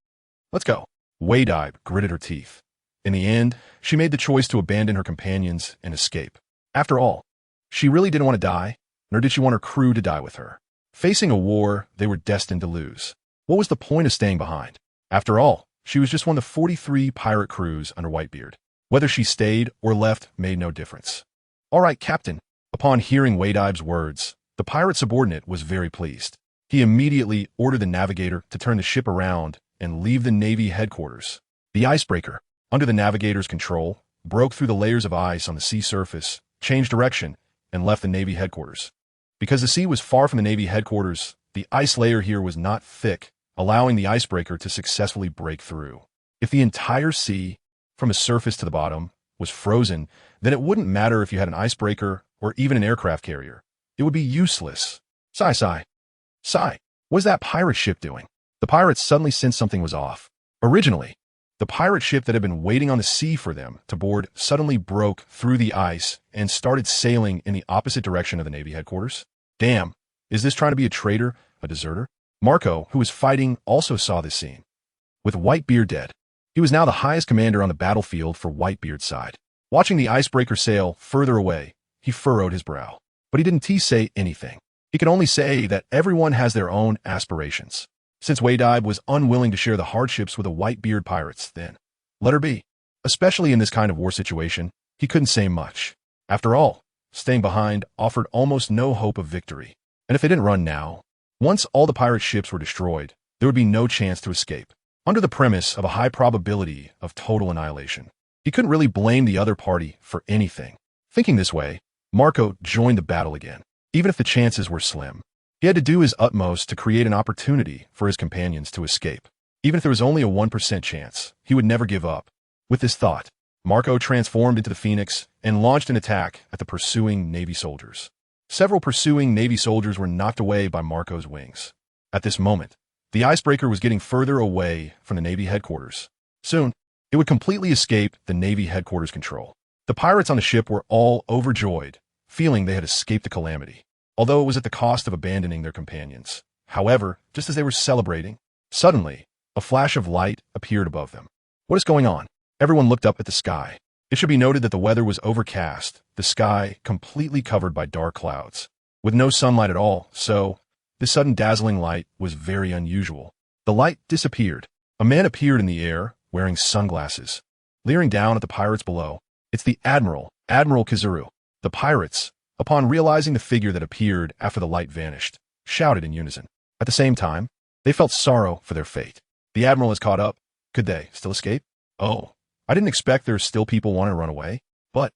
let's go. Wadib gritted her teeth. In the end, she made the choice to abandon her companions and escape. After all, she really didn't want to die, nor did she want her crew to die with her. Facing a war they were destined to lose. What was the point of staying behind? After all, she was just one of the 43 pirate crews under Whitebeard. Whether she stayed or left made no difference. All right, Captain. Upon hearing Wadib's words, the pirate subordinate was very pleased. He immediately ordered the navigator to turn the ship around and leave the Navy headquarters. The icebreaker, under the navigator's control, broke through the layers of ice on the sea surface, changed direction, and left the Navy headquarters. Because the sea was far from the Navy headquarters, the ice layer here was not thick, allowing the icebreaker to successfully break through. If the entire sea, from the surface to the bottom, was frozen, then it wouldn't matter if you had an icebreaker or even an aircraft carrier. It would be useless. Sigh. What is that pirate ship doing? The pirates suddenly sensed something was off. Originally, the pirate ship that had been waiting on the sea for them to board suddenly broke through the ice and started sailing in the opposite direction of the Navy headquarters. Damn, is this trying to be a traitor, a deserter? Marco, who was fighting, also saw this scene. With Whitebeard dead, he was now the highest commander on the battlefield for Whitebeard's side. Watching the icebreaker sail further away, he furrowed his brow. But he didn't say anything. He could only say that everyone has their own aspirations. Since Wadib was unwilling to share the hardships with the Whitebeard pirates, then let her be. Especially in this kind of war situation, he couldn't say much. After all, staying behind offered almost no hope of victory. And if they didn't run now, once all the pirate ships were destroyed, there would be no chance to escape. Under the premise of a high probability of total annihilation, he couldn't really blame the other party for anything. Thinking this way, Marco joined the battle again. Even if the chances were slim, he had to do his utmost to create an opportunity for his companions to escape. Even if there was only a 1% chance, he would never give up. With this thought, Marco transformed into the Phoenix and launched an attack at the pursuing Navy soldiers. Several pursuing Navy soldiers were knocked away by Marco's wings. At this moment, the icebreaker was getting further away from the Navy headquarters. Soon, it would completely escape the Navy headquarters control. The pirates on the ship were all overjoyed, feeling they had escaped the calamity, although it was at the cost of abandoning their companions. However, just as they were celebrating, suddenly, a flash of light appeared above them. What is going on? Everyone looked up at the sky. It should be noted that the weather was overcast, the sky completely covered by dark clouds, with no sunlight at all, so This sudden dazzling light was very unusual. The light disappeared. A man appeared in the air, wearing sunglasses. Leering down at the pirates below. It's the Admiral, Admiral Kizuru. The pirates, upon realizing the figure that appeared after the light vanished, shouted in unison. At the same time, they felt sorrow for their fate. The Admiral is caught up. Could they still escape? Oh, I didn't expect there's still people wanting to run away. But,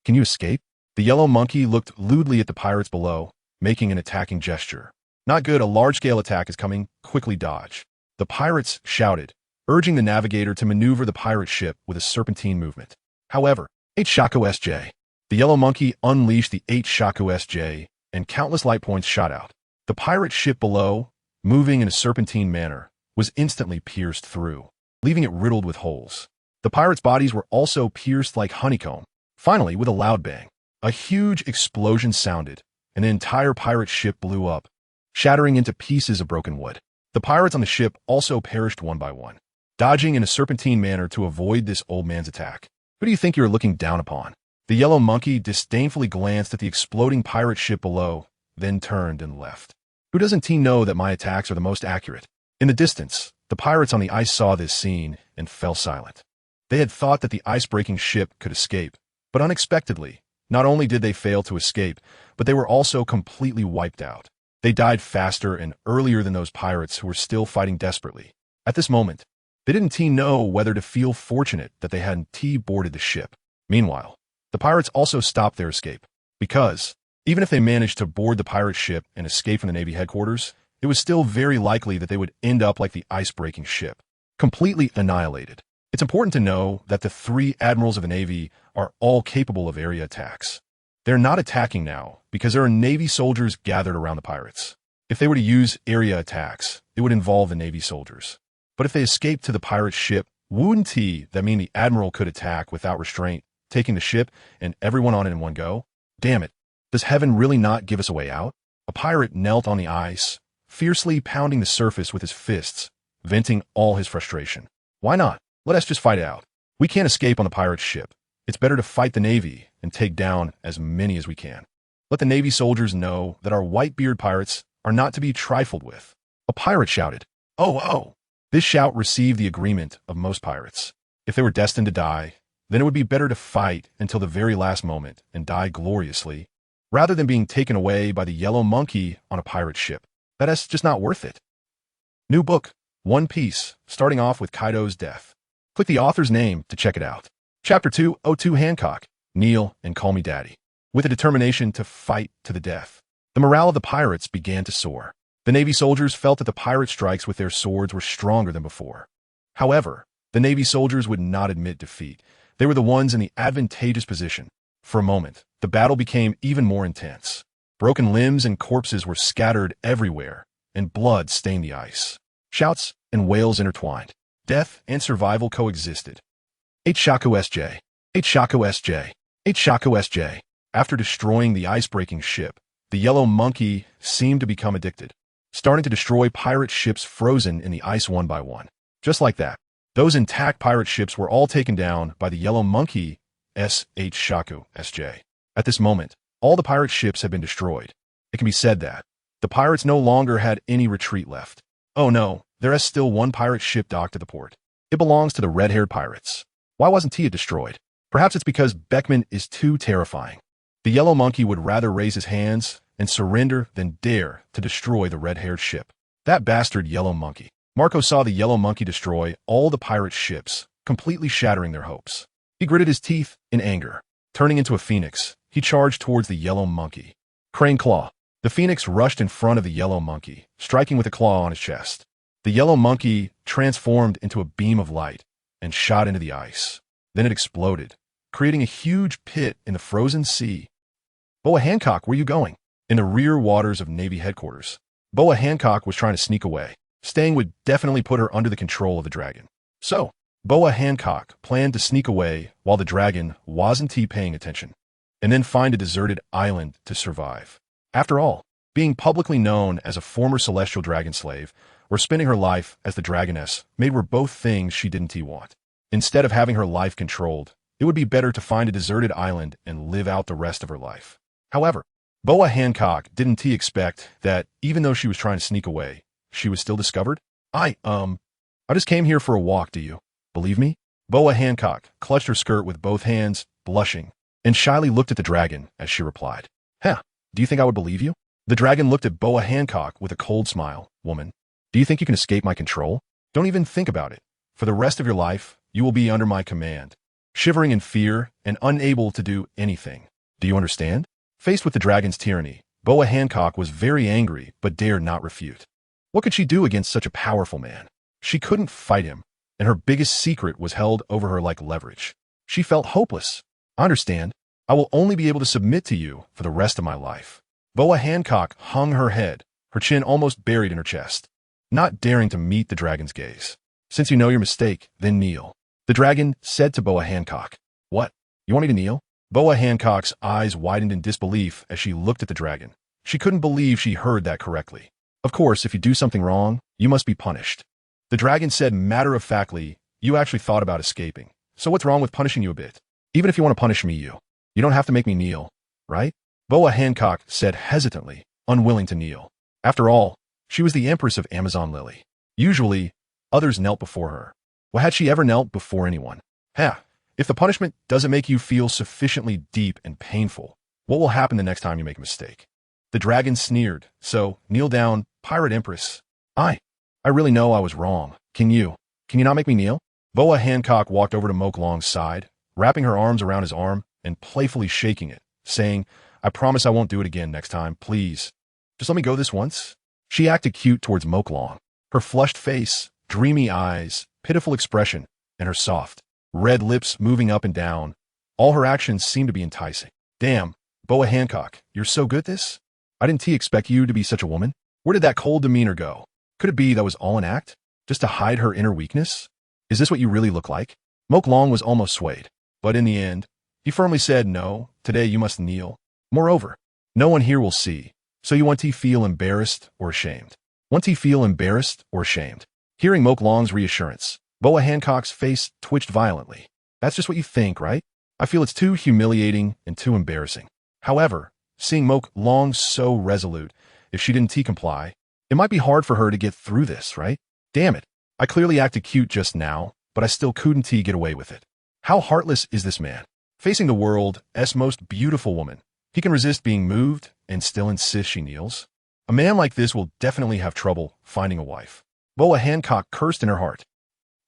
can you escape? The yellow monkey looked lewdly at the pirates below, making an attacking gesture. Not good, a large-scale attack is coming, quickly dodge. The pirates shouted, urging the navigator to maneuver the pirate ship with a serpentine movement. However, 8 Shaku SJ. The yellow monkey unleashed the 8 Shaku SJ, and countless light points shot out. The pirate ship below, moving in a serpentine manner, was instantly pierced through, leaving it riddled with holes. The pirates' bodies were also pierced like honeycomb. Finally, with a loud bang, a huge explosion sounded, and the entire pirate ship blew up, shattering into pieces of broken wood. The pirates on the ship also perished one by one, dodging in a serpentine manner to avoid this old man's attack. Who do you think you're looking down upon? The yellow monkey disdainfully glanced at the exploding pirate ship below, then turned and left. Who doesn't know that my attacks are the most accurate? In the distance, the pirates on the ice saw this scene and fell silent. They had thought that the ice-breaking ship could escape, but unexpectedly, not only did they fail to escape, but they were also completely wiped out. They died faster and earlier than those pirates who were still fighting desperately. At this moment, they didn't know whether to feel fortunate that they hadn't boarded the ship. Meanwhile, the pirates also stopped their escape, because, even if they managed to board the pirate ship and escape from the Navy headquarters, it was still very likely that they would end up like the ice-breaking ship, completely annihilated. It's important to know that the 3 admirals of the Navy are all capable of area attacks. They're not attacking now because there are Navy soldiers gathered around the pirates. If they were to use area attacks, it would involve the Navy soldiers. But if they escaped to the pirate ship, wouldn't that mean the admiral could attack without restraint, taking the ship and everyone on it in one go? Damn it. Does heaven really not give us a way out? A pirate knelt on the ice, fiercely pounding the surface with his fists, venting all his frustration. Why not? Let us just fight it out. We can't escape on the pirate ship. It's better to fight the Navy and take down as many as we can. Let the Navy soldiers know that our white-beard pirates are not to be trifled with. A pirate shouted, "Oh, oh!" This shout received the agreement of most pirates. If they were destined to die, then it would be better to fight until the very last moment and die gloriously, rather than being taken away by the yellow monkey on a pirate ship. That's just not worth it. New book, One Piece, starting off with Kaido's death. Click the author's name to check it out. Chapter 2, O2 Hancock, Kneel and Call Me Daddy. With a determination to fight to the death, the morale of the pirates began to soar. The Navy soldiers felt that the pirate strikes with their swords were stronger than before. However, the Navy soldiers would not admit defeat. They were the ones in the advantageous position. For a moment, the battle became even more intense. Broken limbs and corpses were scattered everywhere, and blood stained the ice. Shouts and wails intertwined. Death and survival coexisted. 8 Shaku SJ. 8 Shaku SJ. 8 Shaku SJ. After destroying the ice-breaking ship, the yellow monkey seemed to become addicted, starting to destroy pirate ships frozen in the ice one by one. Just like that, those intact pirate ships were all taken down by the yellow monkey S.H. Shaku SJ. At this moment, all the pirate ships had been destroyed. It can be said that the pirates no longer had any retreat left. Oh no, there is still one pirate ship docked at the port. It belongs to the red-haired pirates. Why wasn't he destroyed? Perhaps it's because Beckman is too terrifying. The yellow monkey would rather raise his hands and surrender than dare to destroy the red-haired ship. That bastard yellow monkey. Marco saw the yellow monkey destroy all the pirate ships, completely shattering their hopes. He gritted his teeth in anger. Turning into a phoenix, he charged towards the yellow monkey. Crane Claw. The phoenix rushed in front of the yellow monkey, striking with a claw on his chest. The yellow monkey transformed into a beam of light and shot into the ice. Then it exploded, creating a huge pit in the frozen sea. Boa Hancock, where are you going? In the rear waters of Navy headquarters, Boa Hancock was trying to sneak away. Staying would definitely put her under the control of the dragon. So, Boa Hancock planned to sneak away while the dragon wasn't paying attention, and then find a deserted island to survive. After all, being publicly known as a former celestial dragon slave or spending her life as the dragoness made were both things she didn't want. Instead of having her life controlled, it would be better to find a deserted island and live out the rest of her life. However, Boa Hancock, didn't he expect that, even though she was trying to sneak away, she was still discovered? I just came here for a walk, do you believe me? Boa Hancock clutched her skirt with both hands, blushing, and shyly looked at the dragon as she replied. Huh, do you think I would believe you? The dragon looked at Boa Hancock with a cold smile. Woman, do you think you can escape my control? Don't even think about it. For the rest of your life, you will be under my command, shivering in fear and unable to do anything. Do you understand? Faced with the dragon's tyranny, Boa Hancock was very angry but dared not refute. What could she do against such a powerful man? She couldn't fight him, and her biggest secret was held over her like leverage. She felt hopeless. I understand. I will only be able to submit to you for the rest of my life. Boa Hancock hung her head, her chin almost buried in her chest, not daring to meet the dragon's gaze. Since you know your mistake, then kneel. The dragon said to Boa Hancock. What? You want me to kneel? Boa Hancock's eyes widened in disbelief as she looked at the dragon. She couldn't believe she heard that correctly. Of course, if you do something wrong, you must be punished. The dragon said matter-of-factly, you actually thought about escaping. So what's wrong with punishing you a bit? Even if you want to punish me, you don't have to make me kneel, right? Boa Hancock said hesitantly, unwilling to kneel. After all, she was the Empress of Amazon Lily. Usually, others knelt before her. Well, had she ever knelt before anyone? If the punishment doesn't make you feel sufficiently deep and painful, what will happen the next time you make a mistake? The dragon sneered. So, kneel down, Pirate Empress. I really know I was wrong. Can you not make me kneel? Boa Hancock walked over to Moke Long's side, wrapping her arms around his arm and playfully shaking it, saying, I promise I won't do it again next time, please. Just let me go this once. She acted cute towards Moke Long. Her flushed face, dreamy eyes, pitiful expression, and her soft, red lips moving up and down. All her actions seemed to be enticing. Damn, Boa Hancock, you're so good at this? I didn't expect you to be such a woman. Where did that cold demeanor go? Could it be that was all an act? Just to hide her inner weakness? Is this what you really look like? Moke Long was almost swayed. But in the end, he firmly said, no, today you must kneel. Moreover, no one here will see. So you want to feel embarrassed or ashamed? Want to feel embarrassed or ashamed? Hearing Moke Long's reassurance, Boa Hancock's face twitched violently. That's just what you think, right? I feel it's too humiliating and too embarrassing. However, seeing Moke Long so resolute, if she didn't comply, it might be hard for her to get through this, right? Damn it. I clearly acted cute just now, but I still couldn't get away with it. How heartless is this man? Facing the world's most beautiful woman, he can resist being moved and still insist she kneels? A man like this will definitely have trouble finding a wife. Boa Hancock cursed in her heart.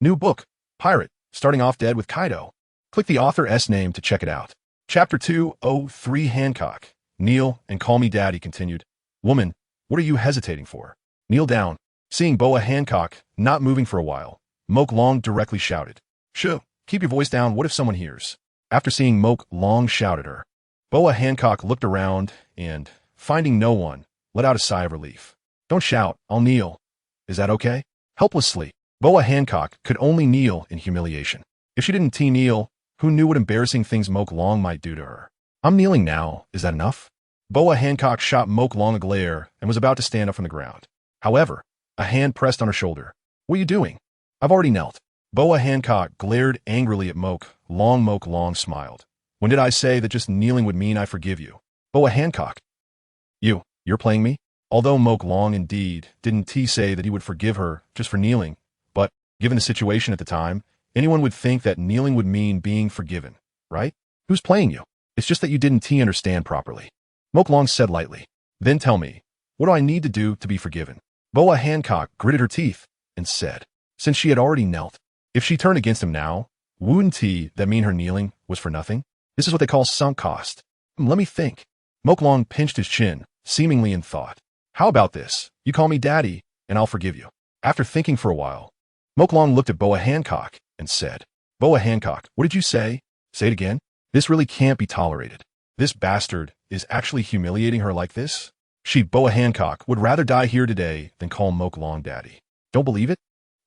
New book, Pirate, starting off dead with Kaido. Click the author's name to check it out. Chapter 203 Hancock. Kneel and call me daddy continued. Woman, what are you hesitating for? Kneel down. Seeing Boa Hancock not moving for a while, Moke Long directly shouted. Shoo, keep your voice down, what if someone hears? After seeing Moke Long shout at her, Boa Hancock looked around and, finding no one, let out a sigh of relief. Don't shout, I'll kneel. Is that okay? Helplessly, Boa Hancock could only kneel in humiliation. If she didn't kneel, who knew what embarrassing things Moke Long might do to her? I'm kneeling now, is that enough? Boa Hancock shot Moke Long a glare and was about to stand up from the ground. However, a hand pressed on her shoulder. What are you doing? I've already knelt. Boa Hancock glared angrily at Moke Long. Moke Long smiled. When did I say that just kneeling would mean I forgive you? Boa Hancock. You're playing me? Although Moke Long indeed didn't say that he would forgive her just for kneeling, but, given the situation at the time, anyone would think that kneeling would mean being forgiven, right? Who's playing you? It's just that you didn't understand properly. Moke Long said lightly. Then tell me, what do I need to do to be forgiven? Boa Hancock gritted her teeth and said, since she had already knelt, if she turned against him now, wouldn't that mean her kneeling was for nothing? This is what they call sunk cost. Let me think. Moke Long pinched his chin, seemingly in thought. How about this? You call me daddy, and I'll forgive you. After thinking for a while, Moke Long looked at Boa Hancock and said, Boa Hancock, what did you say? Say it again. This really can't be tolerated. This bastard is actually humiliating her like this? She, Boa Hancock, would rather die here today than call Moke Long daddy. Don't believe it?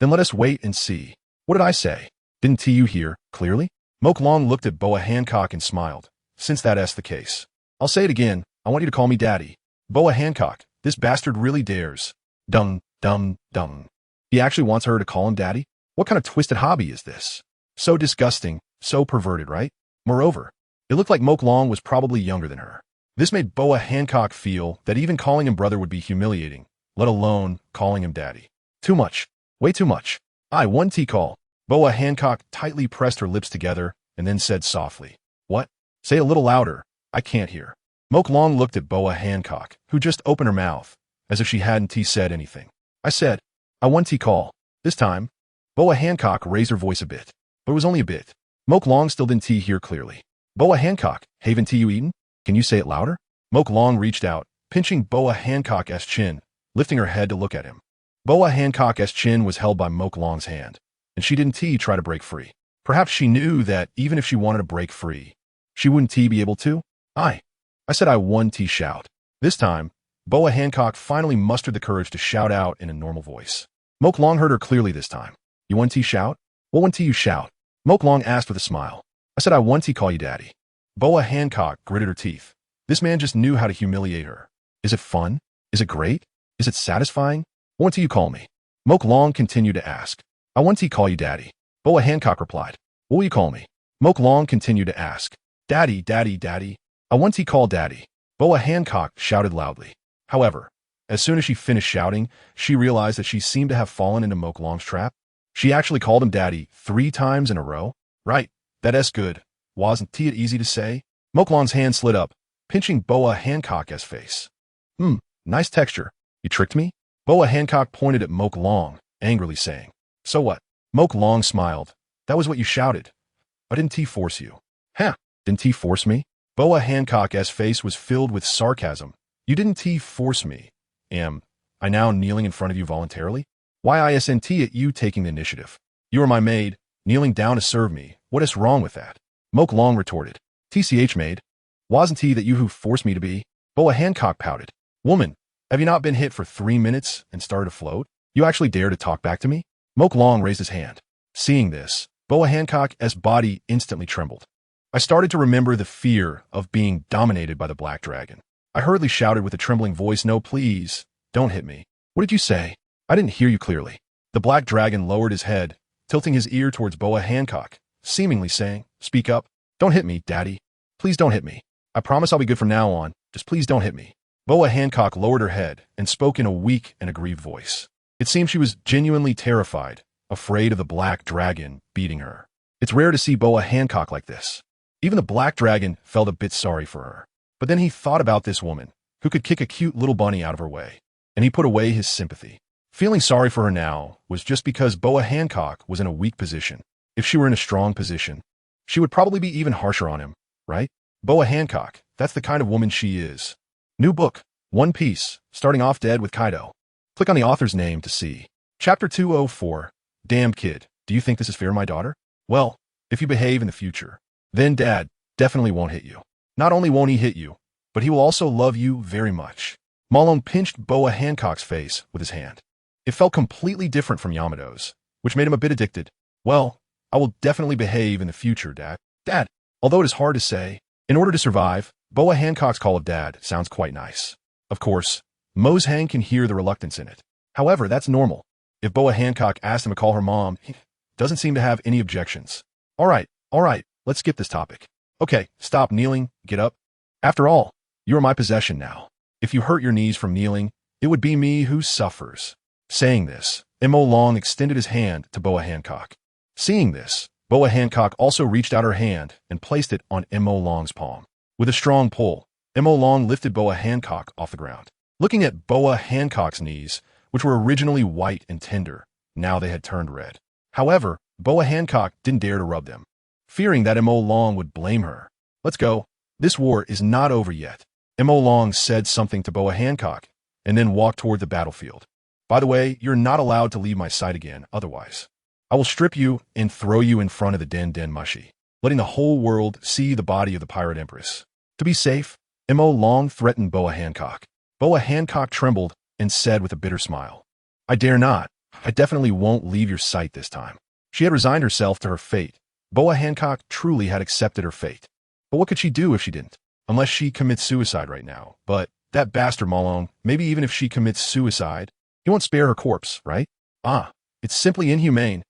Then let us wait and see. What did I say? Didn't you hear clearly? Moke Long looked at Boa Hancock and smiled. Since that's the case, I'll say it again. I want you to call me daddy. Boa Hancock, this bastard really dares. Dung. He actually wants her to call him daddy? What kind of twisted hobby is this? So disgusting, so perverted, right? Moreover, it looked like Moke Long was probably younger than her. This made Boa Hancock feel that even calling him brother would be humiliating, let alone calling him daddy. Too much. Way too much. I one tea call. Boa Hancock tightly pressed her lips together and then said softly, "What? Say it a little louder. I can't hear." Moke Long looked at Boa Hancock, who just opened her mouth, as if she hadn't said anything. "I said, I one tea call." This time, Boa Hancock raised her voice a bit, but it was only a bit. Moke Long still didn't hear clearly. "Boa Hancock, haven't you eaten? Can you say it louder?" Moke Long reached out, pinching Boa Hancock's chin, lifting her head to look at him. Boa Hancock's chin was held by Moke Long's hand, and she didn't try to break free. Perhaps she knew that even if she wanted to break free, she wouldn't be able to. I said I one shout. This time, Boa Hancock finally mustered the courage to shout out in a normal voice. Moke Long heard her clearly this time. "You one shout? What one you shout?" Moke Long asked with a smile. "I said I one call you daddy." Boa Hancock gritted her teeth. This man just knew how to humiliate her. Is it fun? Is it great? Is it satisfying? "What do you call me?" Moke Long continued to ask. "I want to call you daddy." Boa Hancock replied. "What will you call me?" Moke Long continued to ask. "Daddy, daddy, daddy. I want to call daddy." Boa Hancock shouted loudly. However, as soon as she finished shouting, she realized that she seemed to have fallen into Moke Long's trap. She actually called him daddy 3 times in a row. Right, that's good. Wasn't it easy to say? Moke Long's hand slid up, pinching Boa Hancock's face. Nice texture. You tricked me?" Boa Hancock pointed at Moke Long, angrily saying. "So what?" Moke Long smiled. "That was what you shouted. I didn't force you." "Huh, didn't force me?" Boa Hancock's face was filled with sarcasm. "You didn't force me. Am I now kneeling in front of you voluntarily? Why isn't it you taking the initiative? You are my maid, kneeling down to serve me. What is wrong with that?" Moke Long retorted. "TCH maid? Wasn't that you who forced me to be?" Boa Hancock pouted. "Woman, have you not been hit for 3 minutes and started to float? You actually dare to talk back to me?" Moke Long raised his hand. Seeing this, Boa Hancock's body instantly trembled. I started to remember the fear of being dominated by the Black Dragon. I hurriedly shouted with a trembling voice, "No, please, don't hit me." "What did you say?" "I didn't hear you clearly." The Black Dragon lowered his head, tilting his ear towards Boa Hancock, seemingly saying, "Speak up. Don't hit me, daddy. Please don't hit me. I promise I'll be good from now on. Just please don't hit me." Boa Hancock lowered her head and spoke in a weak and aggrieved voice. It seemed she was genuinely terrified, afraid of the Black Dragon beating her. It's rare to see Boa Hancock like this. Even the Black Dragon felt a bit sorry for her. But then he thought about this woman, who could kick a cute little bunny out of her way, and he put away his sympathy. Feeling sorry for her now was just because Boa Hancock was in a weak position. If she were in a strong position, she would probably be even harsher on him, right? Boa Hancock, that's the kind of woman she is. New book, One Piece, starting off dead with Kaido. Click on the author's name to see. Chapter 204. Damn kid, do you think this is fair, my daughter? Well, if you behave in the future, then Dad definitely won't hit you. Not only won't he hit you, but he will also love you very much. Malone pinched Boa Hancock's face with his hand. It felt completely different from Yamato's, which made him a bit addicted. "Well, I will definitely behave in the future, Dad." Dad, although it is hard to say, in order to survive, Boa Hancock's call of Dad sounds quite nice. Of course, Mozhang can hear the reluctance in it. However, that's normal. If Boa Hancock asked him to call her mom, he doesn't seem to have any objections. All right, let's skip this topic. Okay, stop kneeling, get up. After all, you are my possession now. If you hurt your knees from kneeling, it would be me who suffers. Saying this, Mo Long extended his hand to Boa Hancock. Seeing this, Boa Hancock also reached out her hand and placed it on Mo Long's palm. With a strong pull, Mo Long lifted Boa Hancock off the ground. Looking at Boa Hancock's knees, which were originally white and tender, now they had turned red. However, Boa Hancock didn't dare to rub them, fearing that Mo Long would blame her. "Let's go. This war is not over yet." Mo Long said something to Boa Hancock, and then walked toward the battlefield. "By the way, you're not allowed to leave my sight again, otherwise I will strip you and throw you in front of the Den Mushi, letting the whole world see the body of the Pirate Empress." To be safe, Mo Long threatened Boa Hancock. Boa Hancock trembled and said with a bitter smile, "I dare not. I definitely won't leave your sight this time." She had resigned herself to her fate. Boa Hancock truly had accepted her fate. But what could she do if she didn't? Unless she commits suicide right now. But that bastard Malone, maybe even if she commits suicide, he won't spare her corpse, right? It's simply inhumane.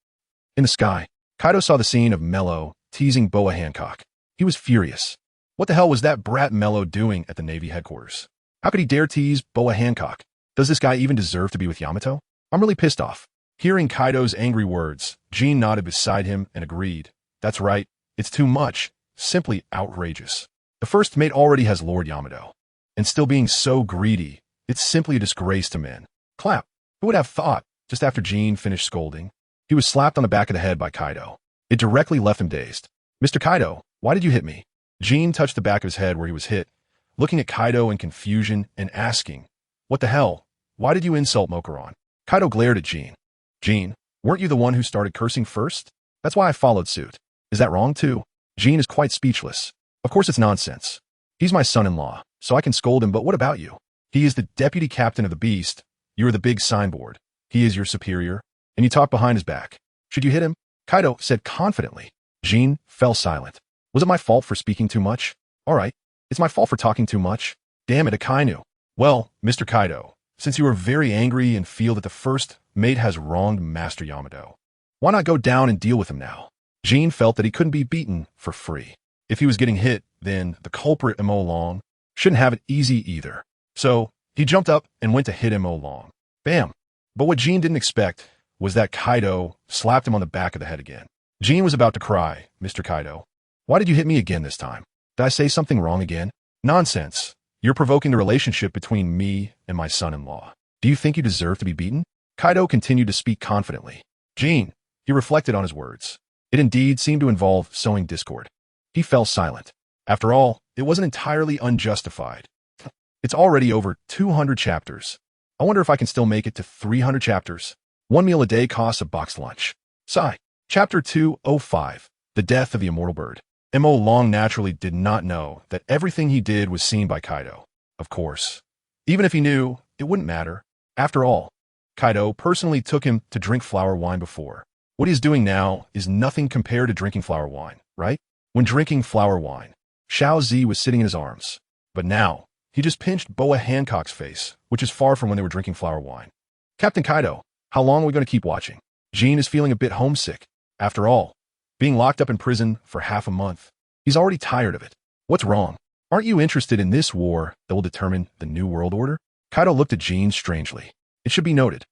In the sky, Kaido saw the scene of Mello teasing Boa Hancock. He was furious. What the hell was that brat Mello doing at the Navy headquarters? How could he dare tease Boa Hancock? Does this guy even deserve to be with Yamato? I'm really pissed off. Hearing Kaido's angry words, Jean nodded beside him and agreed. That's right. It's too much. Simply outrageous. The first mate already has Lord Yamato. And still being so greedy, it's simply a disgrace to men. Clap. Who would have thought? Just after Jean finished scolding, he was slapped on the back of the head by Kaido. It directly left him dazed. Mr. Kaido, why did you hit me? Jean touched the back of his head where he was hit, looking at Kaido in confusion and asking, what the hell? Why did you insult Mokuron? Kaido glared at Jean. Jean, weren't you the one who started cursing first? That's why I followed suit. Is that wrong too? Jean is quite speechless. Of course it's nonsense. He's my son-in-law, so I can scold him, but what about you? He is the deputy captain of the Beast. You are the big signboard. He is your superior, and you talk behind his back. Should you hit him? Kaido said confidently. Jean fell silent. Was it my fault for speaking too much? All right. It's my fault for talking too much. Damn it, Akainu. Well, Mr. Kaido, since you are very angry and feel that the first mate has wronged Master Yamato, why not go down and deal with him now? Jean felt that he couldn't be beaten for free. If he was getting hit, then the culprit Mo Long shouldn't have it easy either. So he jumped up and went to hit Mo Long. Bam. But what Jean didn't expect was that Kaido slapped him on the back of the head again. Jean was about to cry. Mr. Kaido, why did you hit me again this time? Did I say something wrong again? Nonsense. You're provoking the relationship between me and my son-in-law. Do you think you deserve to be beaten? Kaido continued to speak confidently. Jean, he reflected on his words. It indeed seemed to involve sowing discord. He fell silent. After all, it wasn't entirely unjustified. It's already over 200 chapters. I wonder if I can still make it to 300 chapters. One meal a day costs a boxed lunch. Sigh. Chapter 205. The Death of the Immortal Bird. Mo Long naturally did not know that everything he did was seen by Kaido. Of course. Even if he knew, it wouldn't matter. After all, Kaido personally took him to drink flower wine before. What he's doing now is nothing compared to drinking flower wine, right? When drinking flower wine, Xiao Zi was sitting in his arms. But now, he just pinched Boa Hancock's face, which is far from when they were drinking flower wine. Captain Kaido, how long are we going to keep watching? Jean is feeling a bit homesick. After all, being locked up in prison for half a month, he's already tired of it. What's wrong? Aren't you interested in this war that will determine the New World Order? Kaido looked at Jean strangely. It should be noted.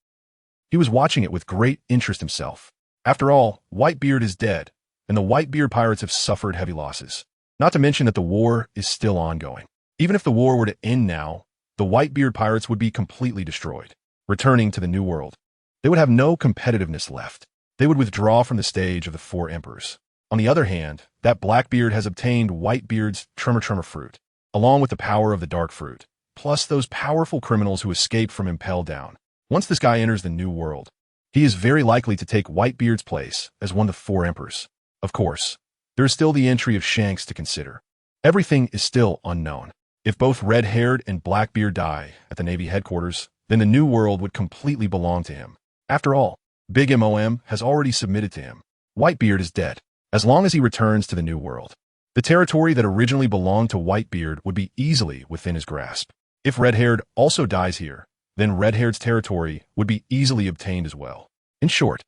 He was watching it with great interest himself. After all, Whitebeard is dead, and the Whitebeard pirates have suffered heavy losses. Not to mention that the war is still ongoing. Even if the war were to end now, the Whitebeard pirates would be completely destroyed. Returning to the New World, they would have no competitiveness left. They would withdraw from the stage of the Four Emperors. On the other hand, that Blackbeard has obtained Whitebeard's Tremor fruit, along with the power of the Dark Fruit, plus those powerful criminals who escaped from Impel Down. Once this guy enters the New World, he is very likely to take Whitebeard's place as one of the Four Emperors. Of course, there is still the entry of Shanks to consider. Everything is still unknown. If both Red-Haired and Blackbeard die at the Navy headquarters, then the New World would completely belong to him. After all, Big MOM has already submitted to him. Whitebeard is dead. As long as he returns to the New World, the territory that originally belonged to Whitebeard would be easily within his grasp. If Red-Haired also dies here, then Red-Haired's territory would be easily obtained as well. In short,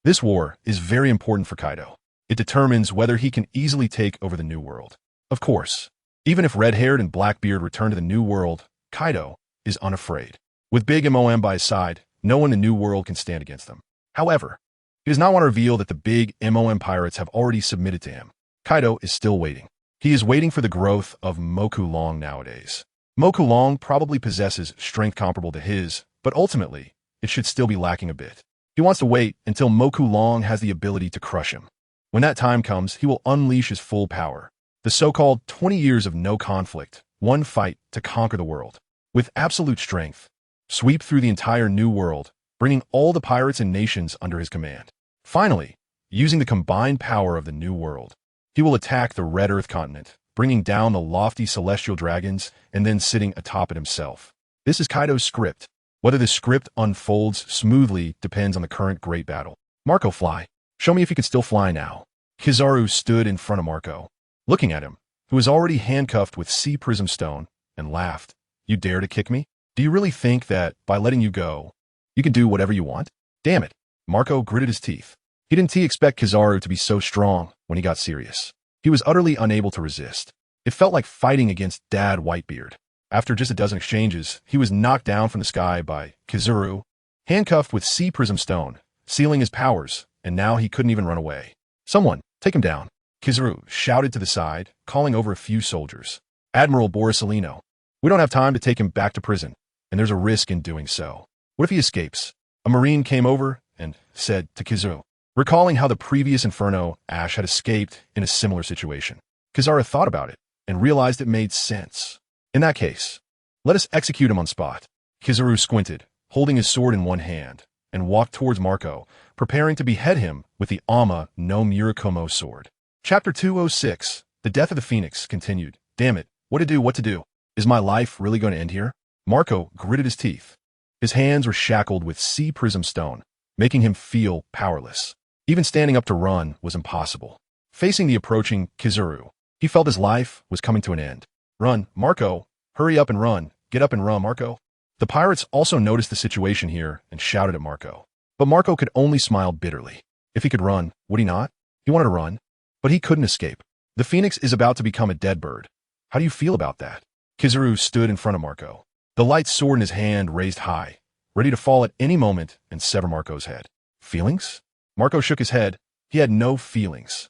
this war is very important for Kaido. It determines whether he can easily take over the New World. Of course, even if Red-Haired and Blackbeard return to the New World, Kaido is unafraid. With Big MOM by his side, no one in the New World can stand against them. However, he does not want to reveal that the Big MOM pirates have already submitted to him. Kaido is still waiting. He is waiting for the growth of Moku Long nowadays. Moku Long probably possesses strength comparable to his, but ultimately, it should still be lacking a bit. He wants to wait until Moku Long has the ability to crush him. When that time comes, he will unleash his full power. The so-called 20 years of no conflict, one fight to conquer the world. With absolute strength, sweep through the entire New World, bringing all the pirates and nations under his command. Finally, using the combined power of the New World, he will attack the Red Earth continent, bringing down the lofty celestial dragons and then sitting atop it himself. This is Kaido's script. Whether this script unfolds smoothly depends on the current great battle. Marco, fly. Show me if you can still fly now. Kizaru stood in front of Marco, looking at him, who was already handcuffed with Sea Prism Stone, and laughed. You dare to kick me? Do you really think that, by letting you go, you can do whatever you want? Damn it. Marco gritted his teeth. He didn't expect Kizaru to be so strong when he got serious. He was utterly unable to resist. It felt like fighting against Dad Whitebeard. After just a dozen exchanges, he was knocked down from the sky by Kizaru, handcuffed with sea prism stone, sealing his powers, and now he couldn't even run away. Someone, take him down. Kizaru shouted to the side, calling over a few soldiers. Admiral Borisolino, we don't have time to take him back to prison, and there's a risk in doing so. What if he escapes? A marine came over and said to Kizaru, recalling how the previous Inferno Ash had escaped in a similar situation. Kizaru thought about it and realized it made sense. In that case, let us execute him on spot. Kizaru squinted, holding his sword in one hand, and walked towards Marco, preparing to behead him with the Ama no Murakumo sword. Chapter 206, The Death of the Phoenix, continued. Damn it, what to do? Is my life really going to end here? Marco gritted his teeth. His hands were shackled with sea prism stone, making him feel powerless. Even standing up to run was impossible. Facing the approaching Kizaru, he felt his life was coming to an end. Run, Marco! Hurry up and run! Get up and run, Marco! The pirates also noticed the situation here and shouted at Marco. But Marco could only smile bitterly. If he could run, would he not? He wanted to run, but he couldn't escape. The Phoenix is about to become a dead bird. How do you feel about that? Kizaru stood in front of Marco, the light sword in his hand raised high, ready to fall at any moment and sever Marco's head. Feelings? Marco shook his head. He had no feelings.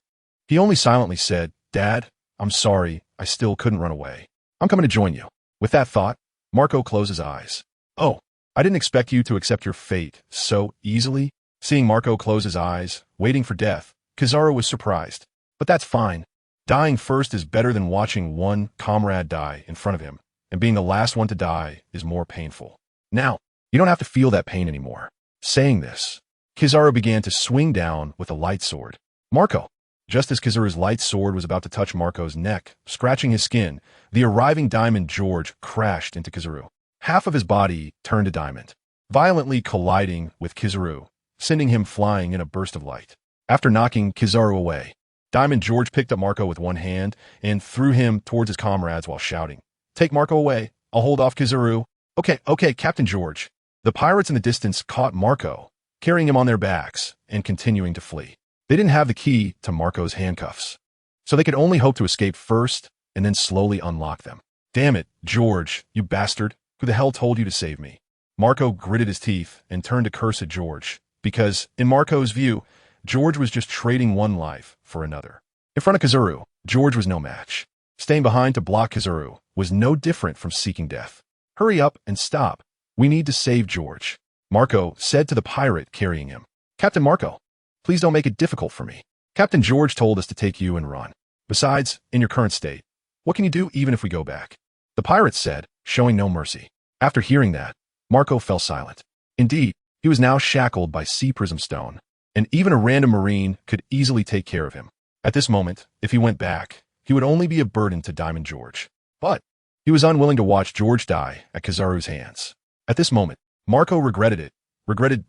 He only silently said, Dad, I'm sorry, I still couldn't run away. I'm coming to join you. With that thought, Marco closed his eyes. Oh, I didn't expect you to accept your fate so easily. Seeing Marco close his eyes, waiting for death, Kizaru was surprised. But that's fine. Dying first is better than watching one comrade die in front of him, and being the last one to die is more painful. Now, you don't have to feel that pain anymore. Saying this, Kizaru began to swing down with a light sword. Marco! Just as Kizaru's light sword was about to touch Marco's neck, scratching his skin, the arriving Diamond George crashed into Kizaru. Half of his body turned to diamond, violently colliding with Kizaru, sending him flying in a burst of light. After knocking Kizaru away, Diamond George picked up Marco with one hand and threw him towards his comrades while shouting, Take Marco away. I'll hold off Kizaru. Okay, Captain George. The pirates in the distance caught Marco, carrying him on their backs and continuing to flee. They didn't have the key to Marco's handcuffs, so they could only hope to escape first and then slowly unlock them. Damn it, George, you bastard. Who the hell told you to save me? Marco gritted his teeth and turned to curse at George, because, in Marco's view, George was just trading one life for another. In front of Kizaru, George was no match. Staying behind to block Kizaru was no different from seeking death. Hurry up and stop. We need to save George, Marco said to the pirate carrying him. Captain Marco, please don't make it difficult for me. Captain George told us to take you and run. Besides, in your current state, what can you do even if we go back? The pirate said, showing no mercy. After hearing that, Marco fell silent. Indeed, he was now shackled by sea prism stone, and even a random marine could easily take care of him. At this moment, if he went back, he would only be a burden to Diamond George. But he was unwilling to watch George die at Kizaru's hands. At this moment, Marco regretted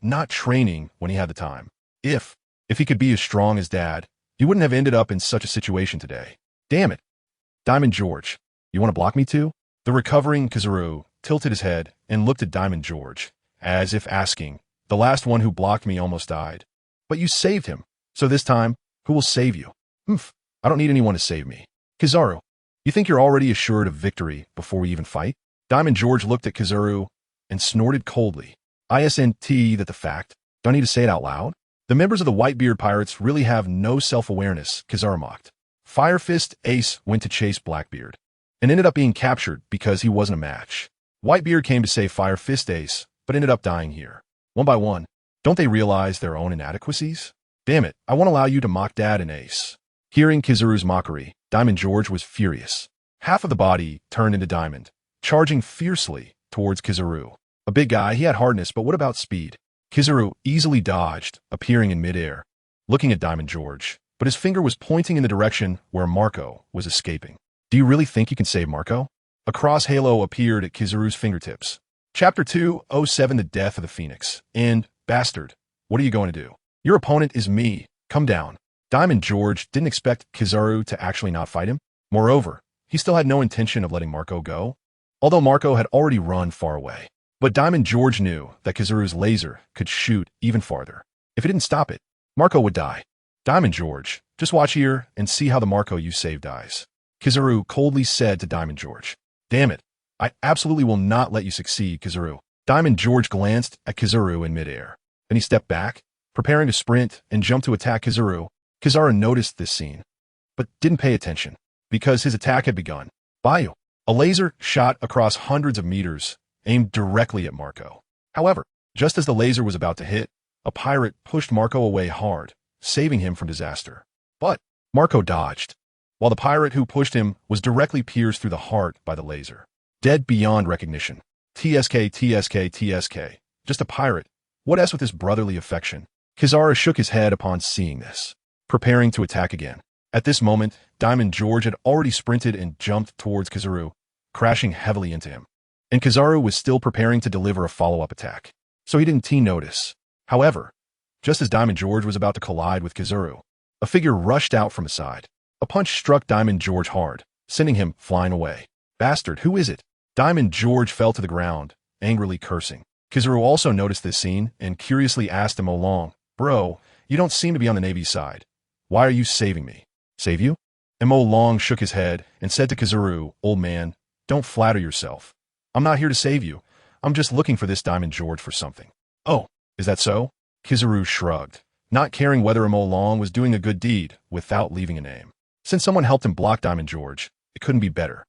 not training when he had the time. If he could be as strong as Dad, he wouldn't have ended up in such a situation today. Damn it. Diamond George, you want to block me too? The recovering Kizaru tilted his head and looked at Diamond George, as if asking, the last one who blocked me almost died. But you saved him, so this time, who will save you? I don't need anyone to save me. Kizaru, you think you're already assured of victory before we even fight? Diamond George looked at Kizaru and snorted coldly. ISNT that the fact. Do I need to say it out loud? The members of the Whitebeard Pirates really have no self-awareness, Kizaru mocked. Fire Fist Ace went to chase Blackbeard, and ended up being captured because he wasn't a match. Whitebeard came to save Fire Fist Ace, but ended up dying here. One by one, don't they realize their own inadequacies? Damn it, I won't allow you to mock Dad and Ace. Hearing Kizaru's mockery, Diamond George was furious. Half of the body turned into diamond, charging fiercely towards Kizaru. A big guy, he had hardness, but what about speed? Kizaru easily dodged, appearing in midair, looking at Diamond George, but his finger was pointing in the direction where Marco was escaping. Do you really think you can save Marco? A cross halo appeared at Kizaru's fingertips. Chapter 207, The Death of the Phoenix. And, bastard, what are you going to do? Your opponent is me. Come down. Diamond George didn't expect Kizaru to actually not fight him. Moreover, he still had no intention of letting Marco go, although Marco had already run far away. But Diamond George knew that Kizaru's laser could shoot even farther. If it didn't stop it, Marco would die. Diamond George, just watch here and see how the Marco you saved dies. Kizaru coldly said to Diamond George. Damn it. I absolutely will not let you succeed, Kizaru. Diamond George glanced at Kizaru in midair. Then he stepped back, preparing to sprint and jump to attack Kizaru. Kizaru noticed this scene, but didn't pay attention, because his attack had begun. Bayou. A laser shot across hundreds of meters, aimed directly at Marco. However, just as the laser was about to hit, a pirate pushed Marco away hard, saving him from disaster. But Marco dodged, while the pirate who pushed him was directly pierced through the heart by the laser. Dead beyond recognition. TSK, TSK, TSK. Just a pirate. What else with this brotherly affection? Kizaru shook his head upon seeing this, preparing to attack again. At this moment, Diamond George had already sprinted and jumped towards Kizaru, crashing heavily into him. And Kizaru was still preparing to deliver a follow-up attack, so he didn't notice. However, just as Diamond George was about to collide with Kizaru, a figure rushed out from the side. A punch struck Diamond George hard, sending him flying away. Bastard, who is it? Diamond George fell to the ground, angrily cursing. Kizaru also noticed this scene and curiously asked him along, Bro, you don't seem to be on the Navy's side. Why are you saving me? Save you? Mo Long shook his head and said to Kizaru, Old man, don't flatter yourself. I'm not here to save you. I'm just looking for this Diamond George for something. Oh, is that so? Kizaru shrugged, not caring whether Mo Long was doing a good deed without leaving a name. Since someone helped him block Diamond George, it couldn't be better.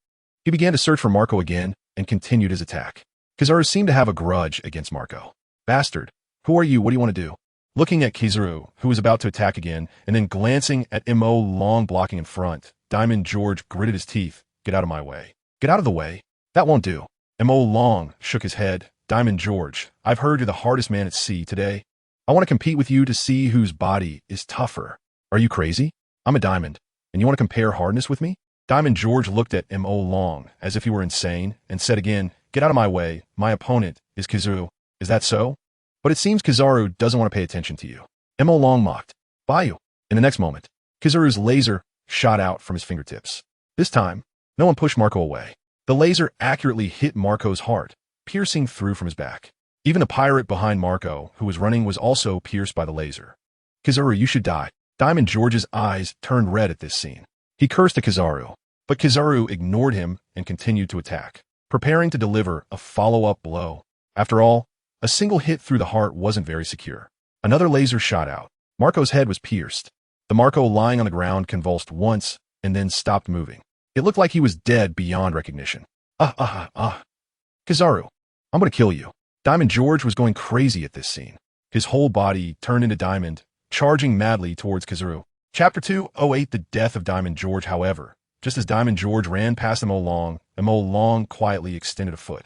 He began to search for Marco again and continued his attack. Kizaru seemed to have a grudge against Marco. Bastard, who are you? What do you want to do? Looking at Kizaru, who was about to attack again, and then glancing at Mo Long blocking in front, Diamond George gritted his teeth. Get out of my way. Get out of the way. That won't do. Mo Long shook his head. Diamond George, I've heard you're the hardest man at sea today. I want to compete with you to see whose body is tougher. Are you crazy? I'm a diamond, and you want to compare hardness with me? Diamond George looked at Mo Long as if he were insane and said again, Get out of my way. My opponent is Kizaru. Is that so? But it seems Kizaru doesn't want to pay attention to you. Mo Long mocked. Bayou. In the next moment, Kizaru's laser shot out from his fingertips. This time, no one pushed Marco away. The laser accurately hit Marco's heart, piercing through from his back. Even the pirate behind Marco, who was running, was also pierced by the laser. Kizaru, you should die. Diamond George's eyes turned red at this scene. He cursed at Kizaru, but Kizaru ignored him and continued to attack, preparing to deliver a follow-up blow. After all, a single hit through the heart wasn't very secure. Another laser shot out. Marco's head was pierced. The Marco lying on the ground convulsed once and then stopped moving. It looked like he was dead beyond recognition. Kizaru, I'm going to kill you. Diamond George was going crazy at this scene. His whole body turned into diamond, charging madly towards Kizaru. Chapter 208, The Death of Diamond George. However, just as Diamond George ran past Mo Long quietly extended a foot.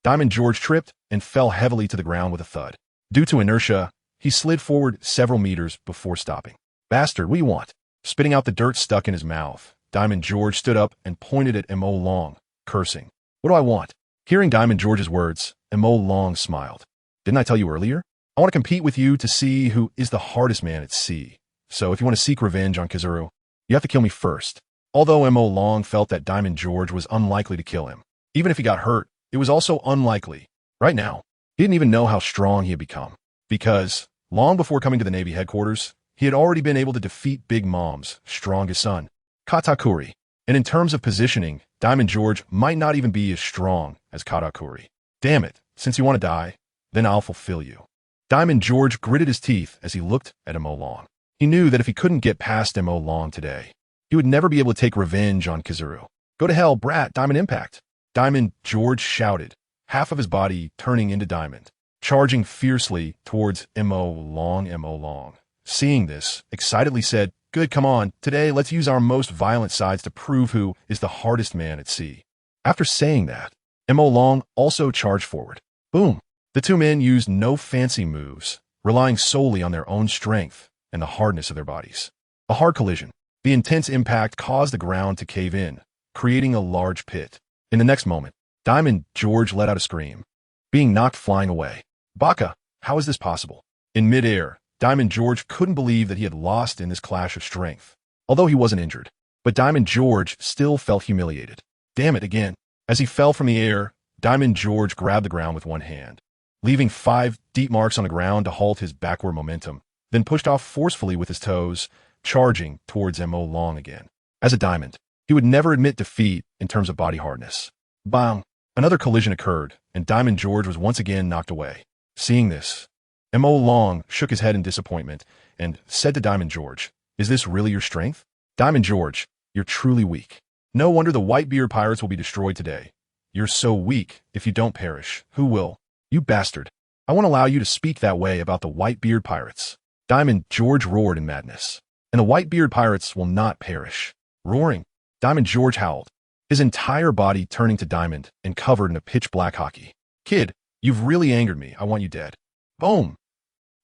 Diamond George tripped and fell heavily to the ground with a thud. Due to inertia, he slid forward several meters before stopping. Bastard, what do you want? Spitting out the dirt stuck in his mouth, Diamond George stood up and pointed at Mo Long, cursing. What do I want? Hearing Diamond George's words, Mo Long smiled. Didn't I tell you earlier? I want to compete with you to see who is the hardest man at sea. So if you want to seek revenge on Kizaru, you have to kill me first. Although Mo Long felt that Diamond George was unlikely to kill him, even if he got hurt, it was also unlikely. Right now, he didn't even know how strong he had become. Because, long before coming to the Navy headquarters, he had already been able to defeat Big Mom's strongest son, Katakuri. And in terms of positioning, Diamond George might not even be as strong as Katakuri. Damn it, since you want to die, then I'll fulfill you. Diamond George gritted his teeth as he looked at Mo Long. He knew that if he couldn't get past Mo Long today, he would never be able to take revenge on Kizaru. Go to hell, brat, Diamond Impact. Diamond George shouted, half of his body turning into diamond, charging fiercely towards Mo Long. Seeing this, excitedly said, Good, come on, today let's use our most violent sides to prove who is the hardest man at sea. After saying that, Mo Long also charged forward. Boom! The two men used no fancy moves, relying solely on their own strength and the hardness of their bodies. A hard collision. The intense impact caused the ground to cave in, creating a large pit. In the next moment, Diamond George let out a scream, being knocked flying away. Baka, how is this possible? In midair, Diamond George couldn't believe that he had lost in this clash of strength, although he wasn't injured. But Diamond George still felt humiliated. Damn it again. As he fell from the air, Diamond George grabbed the ground with one hand, leaving 5 deep marks on the ground to halt his backward momentum, then pushed off forcefully with his toes, charging towards Mo Long again. As a diamond, He would never admit defeat in terms of body hardness. Bang! Another collision occurred, and Diamond George was once again knocked away. Seeing this, M.O. Long shook his head in disappointment and said to Diamond George, "Is this really your strength? Diamond George, you're truly weak. No wonder the Whitebeard pirates will be destroyed today. You're so weak, if you don't perish, who will? You bastard. I won't allow you to speak that way about the Whitebeard pirates." Diamond George roared in madness. "And the Whitebeard pirates will not perish." Roaring, Diamond George howled, his entire body turning to diamond and covered in a pitch-black hockey. "Kid, you've really angered me. I want you dead." Boom!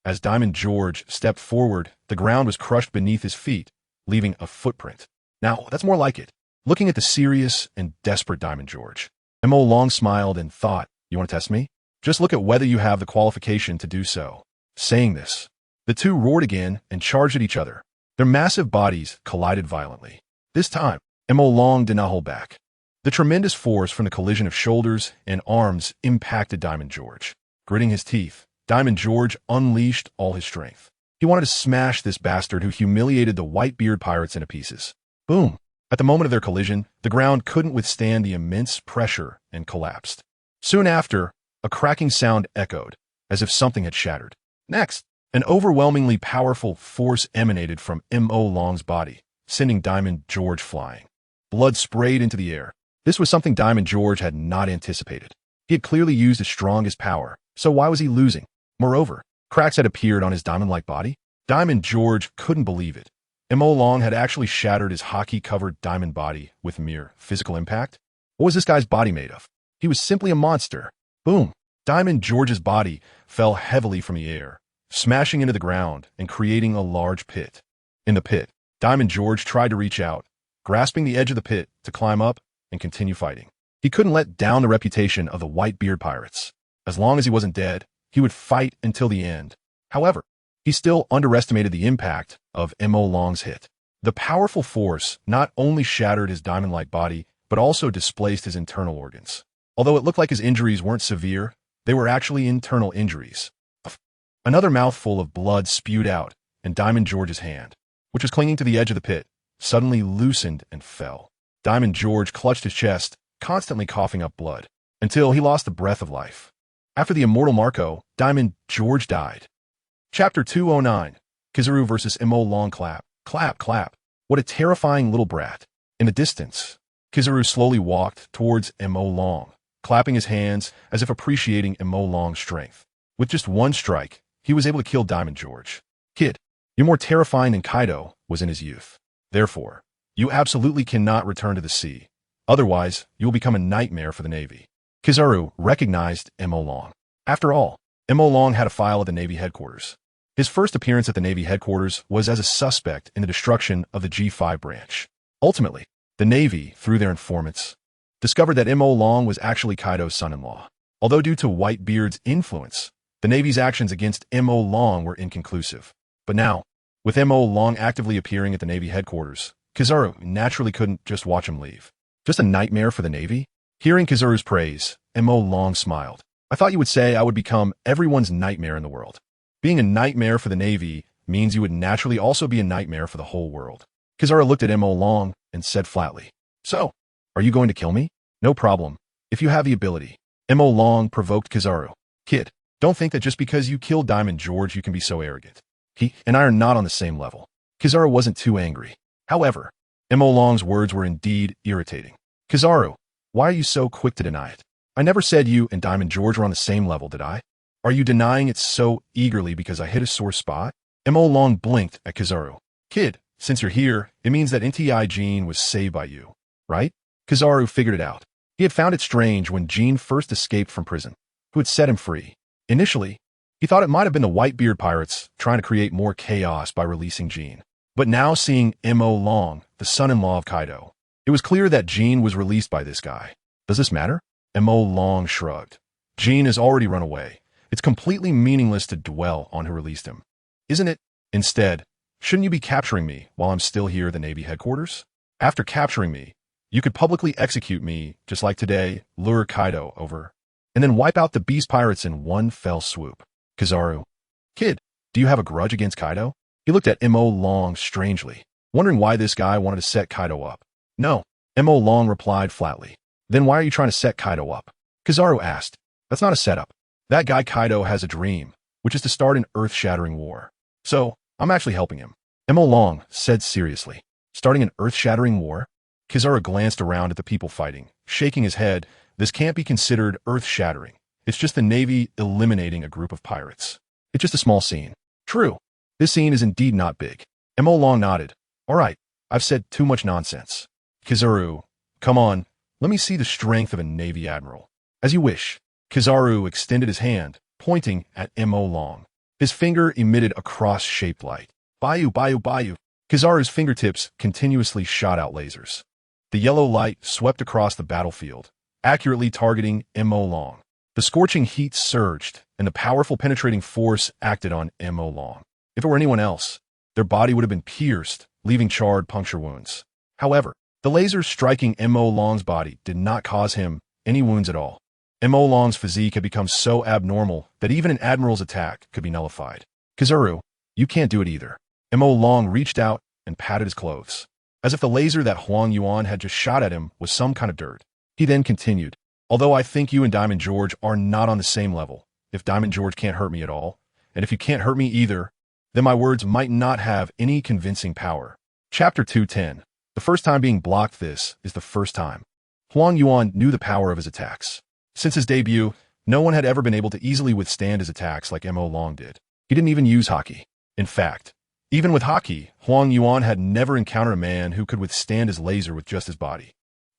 As Diamond George stepped forward, the ground was crushed beneath his feet, leaving a footprint. Now, that's more like it. Looking at the serious and desperate Diamond George, M.O. Long smiled and thought, "You want to test me? Just look at whether you have the qualification to do so." Saying this, the two roared again and charged at each other. Their massive bodies collided violently. This time, M.O. Long did not hold back. The tremendous force from the collision of shoulders and arms impacted Diamond George. Gritting his teeth, Diamond George unleashed all his strength. He wanted to smash this bastard who humiliated the Whitebeard pirates into pieces. Boom! At the moment of their collision, the ground couldn't withstand the immense pressure and collapsed. Soon after, a cracking sound echoed, as if something had shattered. Next, an overwhelmingly powerful force emanated from M.O. Long's body, sending Diamond George flying. Blood sprayed into the air. This was something Diamond George had not anticipated. He had clearly used his strongest power, so why was he losing? Moreover, cracks had appeared on his diamond-like body. Diamond George couldn't believe it. M.O. Long had actually shattered his hockey-covered diamond body with mere physical impact. What was this guy's body made of? He was simply a monster. Boom! Diamond George's body fell heavily from the air, smashing into the ground and creating a large pit. In the pit, Diamond George tried to reach out, grasping the edge of the pit to climb up and continue fighting. He couldn't let down the reputation of the Whitebeard pirates. As long as he wasn't dead, he would fight until the end. However, he still underestimated the impact of M.O. Long's hit. The powerful force not only shattered his diamond-like body, but also displaced his internal organs. Although it looked like his injuries weren't severe, they were actually internal injuries. Another mouthful of blood spewed out, and Diamond George's hand, which was clinging to the edge of the pit, suddenly loosened and fell. Diamond George clutched his chest, constantly coughing up blood, until he lost the breath of life. After the immortal Marco, Diamond George died. Chapter 209, Kizaru vs. M.O. Long. Clap, clap, clap. What a terrifying little brat. In the distance, Kizaru slowly walked towards M.O. Long, clapping his hands as if appreciating M.O. Long's strength. With just one strike, he was able to kill Diamond George. "Kid, you're more terrifying than Kaido was in his youth. Therefore, you absolutely cannot return to the sea. Otherwise, you will become a nightmare for the Navy." Kizaru recognized M.O. Long. After all, M.O. Long had a file at the Navy headquarters. His first appearance at the Navy headquarters was as a suspect in the destruction of the G5 branch. Ultimately, the Navy, through their informants, discovered that M.O. Long was actually Kaido's son-in-law. Although due to Whitebeard's influence, the Navy's actions against M.O. Long were inconclusive. But now, with M.O. Long actively appearing at the Navy headquarters, Kizaru naturally couldn't just watch him leave. Just a nightmare for the Navy? Hearing Kizaru's praise, M.O. Long smiled. "I thought you would say I would become everyone's nightmare in the world. Being a nightmare for the Navy means you would naturally also be a nightmare for the whole world." Kizaru looked at M.O. Long and said flatly, "So, are you going to kill me?" "No problem, if you have the ability." M.O. Long provoked Kizaru. "Kid, don't think that just because you killed Diamond George you can be so arrogant. He and I are not on the same level." Kizaru wasn't too angry. However, M.O. Long's words were indeed irritating. "Kizaru, why are you so quick to deny it? I never said you and Diamond George were on the same level, did I? Are you denying it so eagerly because I hit a sore spot?" M.O. Long blinked at Kizaru. "Kid, since you're here, it means that NTI Jean was saved by you, right?" Kizaru figured it out. He had found it strange when Jean first escaped from prison, who had set him free. Initially, he thought it might have been the Whitebeard pirates trying to create more chaos by releasing Jean. But now seeing M.O. Long, the son-in-law of Kaido, it was clear that Jean was released by this guy. Does this matter? M.O. Long shrugged. Jean has already run away. It's completely meaningless to dwell on who released him. Isn't it? Instead, shouldn't you be capturing me while I'm still here at the Navy headquarters? After capturing me, you could publicly execute me, just like today, lure Kaido over, and then wipe out the beast pirates in one fell swoop. Kizaru. Kid, do you have a grudge against Kaido? He looked at M.O. Long strangely, wondering why this guy wanted to set Kaido up. No, Mo Long replied flatly. Then why are you trying to set Kaido up? Kizaru asked. That's not a setup. That guy Kaido has a dream, which is to start an earth-shattering war. So, I'm actually helping him. Mo Long said seriously. Starting an earth-shattering war? Kizaru glanced around at the people fighting, shaking his head. This can't be considered earth-shattering. It's just the Navy eliminating a group of pirates. It's just a small scene. True. This scene is indeed not big. Mo Long nodded. All right, I've said too much nonsense. Kizaru, come on, let me see the strength of a Navy admiral. As you wish. Kizaru extended his hand, pointing at Mo Long. His finger emitted a cross-shaped light. Bayou, bayou, bayou. Kizaru's fingertips continuously shot out lasers. The yellow light swept across the battlefield, accurately targeting Mo Long. The scorching heat surged, and the powerful penetrating force acted on Mo Long. If it were anyone else, their body would have been pierced, leaving charred puncture wounds. However, the lasers striking Mo Long's body did not cause him any wounds at all. Mo Long's physique had become so abnormal that even an admiral's attack could be nullified. Kizaru, you can't do it either. Mo Long reached out and patted his clothes, as if the laser that Huang Yuan had just shot at him was some kind of dirt. He then continued, although I think you and Diamond George are not on the same level. If Diamond George can't hurt me at all, and if you can't hurt me either, then my words might not have any convincing power. Chapter 210. The first time being blocked. This is the first time. Huang Yuan knew the power of his attacks. Since his debut, no one had ever been able to easily withstand his attacks like Mo Long did. He didn't even use haki. In fact, even with haki, Huang Yuan had never encountered a man who could withstand his laser with just his body.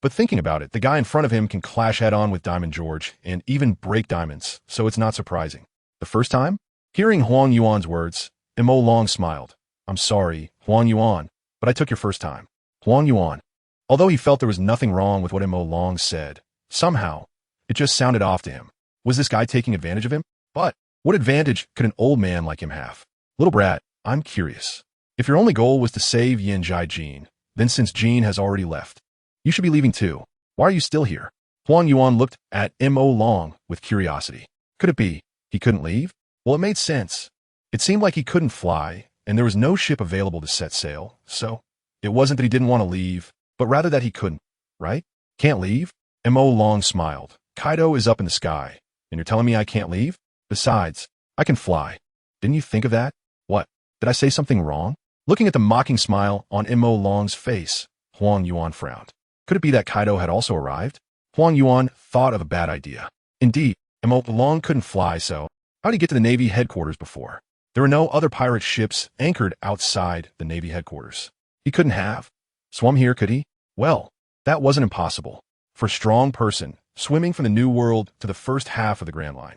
But thinking about it, the guy in front of him can clash head-on with Diamond George and even break diamonds, so it's not surprising. The first time? Hearing Huang Yuan's words, Mo Long smiled. I'm sorry, Huang Yuan, but I took your first time. Huang Yuan. Although he felt there was nothing wrong with what Mo Long said, somehow, it just sounded off to him. Was this guy taking advantage of him? But what advantage could an old man like him have? Little brat, I'm curious. If your only goal was to save Yin Jai Jin, then since Jin has already left, you should be leaving too. Why are you still here? Huang Yuan looked at Mo Long with curiosity. Could it be he couldn't leave? Well, it made sense. It seemed like he couldn't fly, and there was no ship available to set sail, so it wasn't that he didn't want to leave, but rather that he couldn't, right? Can't leave? Mo Long smiled. Kaido is up in the sky, and you're telling me I can't leave? Besides, I can fly. Didn't you think of that? What? Did I say something wrong? Looking at the mocking smile on Mo Long's face, Huang Yuan frowned. Could it be that Kaido had also arrived? Huang Yuan thought of a bad idea. Indeed, Mo Long couldn't fly, so how did he get to the Navy headquarters before? There were no other pirate ships anchored outside the Navy headquarters. He couldn't have swum here, could he? Well, that wasn't impossible. For a strong person, swimming from the New World to the first half of the Grand Line.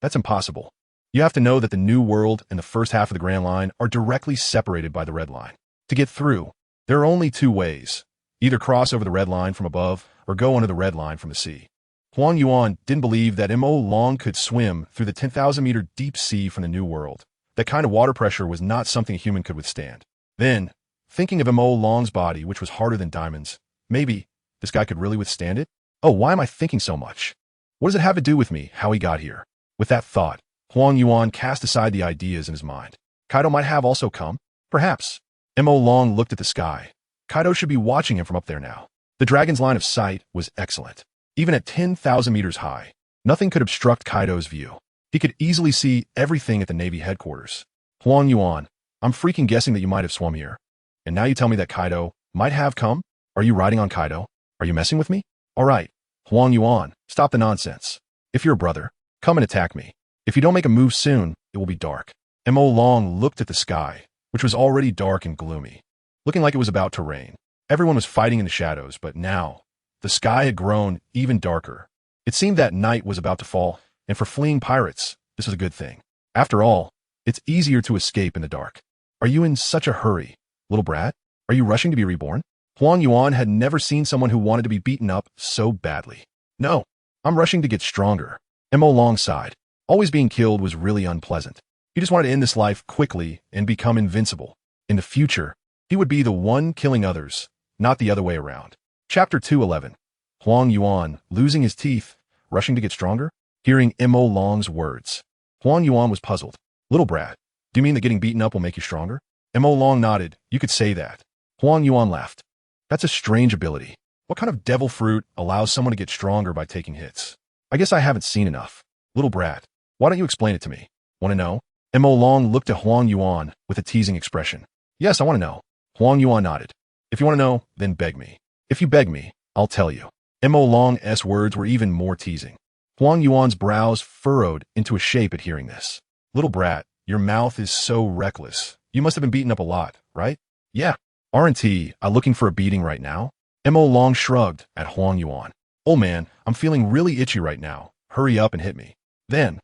That's impossible. You have to know that the New World and the first half of the Grand Line are directly separated by the Red Line. To get through, there are only two ways. Either cross over the Red Line from above or go under the Red Line from the sea. Huang Yuan didn't believe that Mo Long could swim through the 10,000-meter deep sea from the New World. That kind of water pressure was not something a human could withstand. Then, thinking of Mo Long's body, which was harder than diamonds, maybe this guy could really withstand it? Oh, why am I thinking so much? What does it have to do with me, how he got here? With that thought, Huang Yuan cast aside the ideas in his mind. Kaido might have also come? Perhaps. Mo Long looked at the sky. Kaido should be watching him from up there now. The dragon's line of sight was excellent. Even at 10,000 meters high, nothing could obstruct Kaido's view. He could easily see everything at the Navy headquarters. Huang Yuan, I'm freaking guessing that you might have swum here. And now you tell me that Kaido might have come? Are you riding on Kaido? Are you messing with me? All right, Huang Yuan, stop the nonsense. If you're a brother, come and attack me. If you don't make a move soon, it will be dark. Mo Long looked at the sky, which was already dark and gloomy, looking like it was about to rain. Everyone was fighting in the shadows, but now, the sky had grown even darker. It seemed that night was about to fall, and for fleeing pirates, this was a good thing. After all, it's easier to escape in the dark. Are you in such a hurry, little brat? Are you rushing to be reborn? Huang Yuan had never seen someone who wanted to be beaten up so badly. No, I'm rushing to get stronger. Mo Long sighed. Always being killed was really unpleasant. He just wanted to end this life quickly and become invincible. In the future, he would be the one killing others, not the other way around. Chapter 211. Huang Yuan, losing his teeth, rushing to get stronger? Hearing Mo Long's words, Huang Yuan was puzzled. Little brat, do you mean that getting beaten up will make you stronger? Mo Long nodded. You could say that. Huang Yuan laughed. That's a strange ability. What kind of devil fruit allows someone to get stronger by taking hits? I guess I haven't seen enough. Little brat, why don't you explain it to me? Want to know? Mo Long looked at Huang Yuan with a teasing expression. Yes, I want to know. Huang Yuan nodded. If you want to know, then beg me. If you beg me, I'll tell you. Mo Long's words were even more teasing. Huang Yuan's brows furrowed into a shape at hearing this. Little brat, your mouth is so reckless. You must have been beaten up a lot, right? Yeah. Aren't I looking for a beating right now? Mo Long shrugged at Huang Yuan. Old man, I'm feeling really itchy right now. Hurry up and hit me. Then,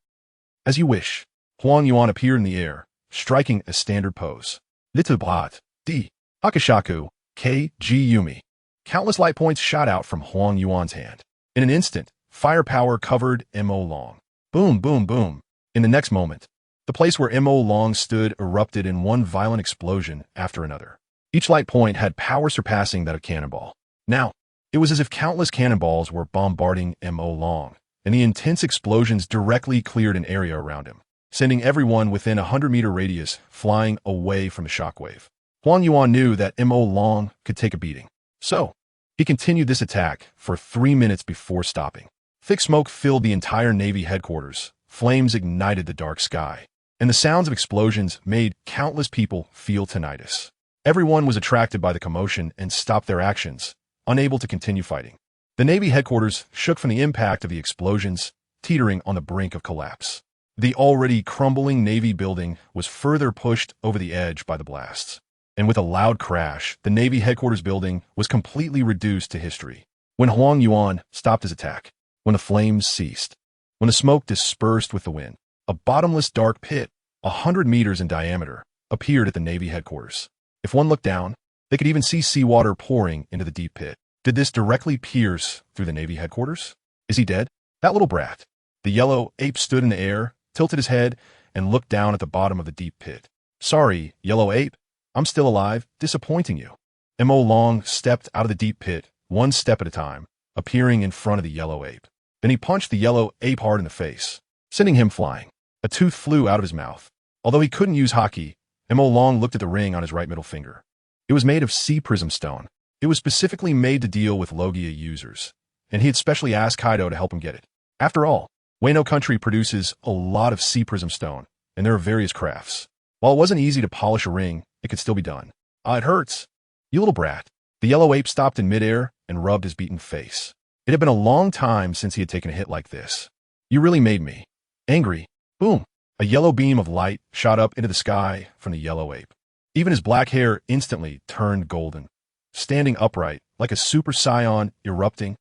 as you wish, Huang Yuan appeared in the air, striking a standard pose. Little brat, D. Akashaku, K. G. Yumi. Countless light points shot out from Huang Yuan's hand. In an instant, firepower covered Mo Long. Boom, boom, boom. In the next moment, the place where Mo Long stood erupted in one violent explosion after another. Each light point had power surpassing that of cannonball. Now, it was as if countless cannonballs were bombarding Mo Long, and the intense explosions directly cleared an area around him, sending everyone within a 100-meter radius flying away from the shockwave. Huang Yuan knew that Mo Long could take a beating. So, he continued this attack for 3 minutes before stopping. Thick smoke filled the entire Navy headquarters, flames ignited the dark sky, and the sounds of explosions made countless people feel tinnitus. Everyone was attracted by the commotion and stopped their actions, unable to continue fighting. The Navy headquarters shook from the impact of the explosions, teetering on the brink of collapse. The already crumbling Navy building was further pushed over the edge by the blasts. And with a loud crash, the Navy headquarters building was completely reduced to history. When Huang Yuan stopped his attack, when the flames ceased, when the smoke dispersed with the wind, a bottomless dark pit, 100 meters in diameter, appeared at the Navy headquarters. If one looked down, they could even see seawater pouring into the deep pit. Did this directly pierce through the Navy headquarters? Is he dead? That little brat. The yellow ape stood in the air, tilted his head, and looked down at the bottom of the deep pit. Sorry, yellow ape. I'm still alive, disappointing you. Mo Long stepped out of the deep pit, one step at a time, appearing in front of the yellow ape. Then he punched the yellow ape hard in the face, sending him flying. A tooth flew out of his mouth. Although he couldn't use hockey, Mo Long looked at the ring on his right middle finger. It was made of sea prism stone. It was specifically made to deal with Logia users, and he had specially asked Kaido to help him get it. After all, Wano country produces a lot of sea prism stone, and there are various crafts. While it wasn't easy to polish a ring, it could still be done. It hurts. You little brat. The yellow ape stopped in midair and rubbed his beaten face. It had been a long time since he had taken a hit like this. You really made me angry. Boom. A yellow beam of light shot up into the sky from the yellow ape. Even his black hair instantly turned golden, standing upright like a super scion erupting.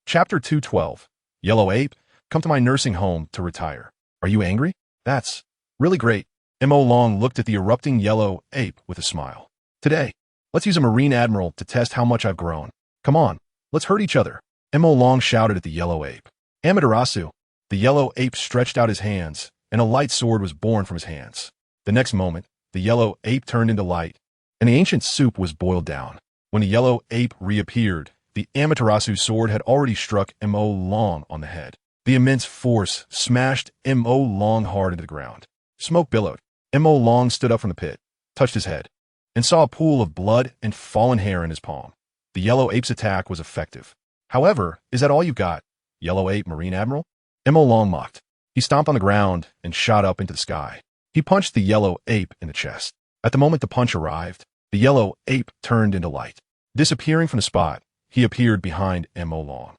Chapter 212. Yellow ape, come to my nursing home to retire. Are you angry? That's really great. Mo Long looked at the erupting yellow ape with a smile. Today, let's use a Marine Admiral to test how much I've grown. Come on, let's hurt each other. Mo Long shouted at the yellow ape. Amaterasu. The yellow ape stretched out his hands, and a light sword was born from his hands. The next moment, the yellow ape turned into light, and the ancient soup was boiled down. When the yellow ape reappeared, the Amaterasu sword had already struck Mo Long on the head. The immense force smashed Mo Long hard into the ground. Smoke billowed. Mo Long stood up from the pit, touched his head, and saw a pool of blood and fallen hair in his palm. The yellow ape's attack was effective. However, is that all you got, yellow ape Marine Admiral? Mo Long mocked. He stomped on the ground and shot up into the sky. He punched the yellow ape in the chest. At the moment the punch arrived, the yellow ape turned into light. Disappearing from the spot, he appeared behind Mo Long.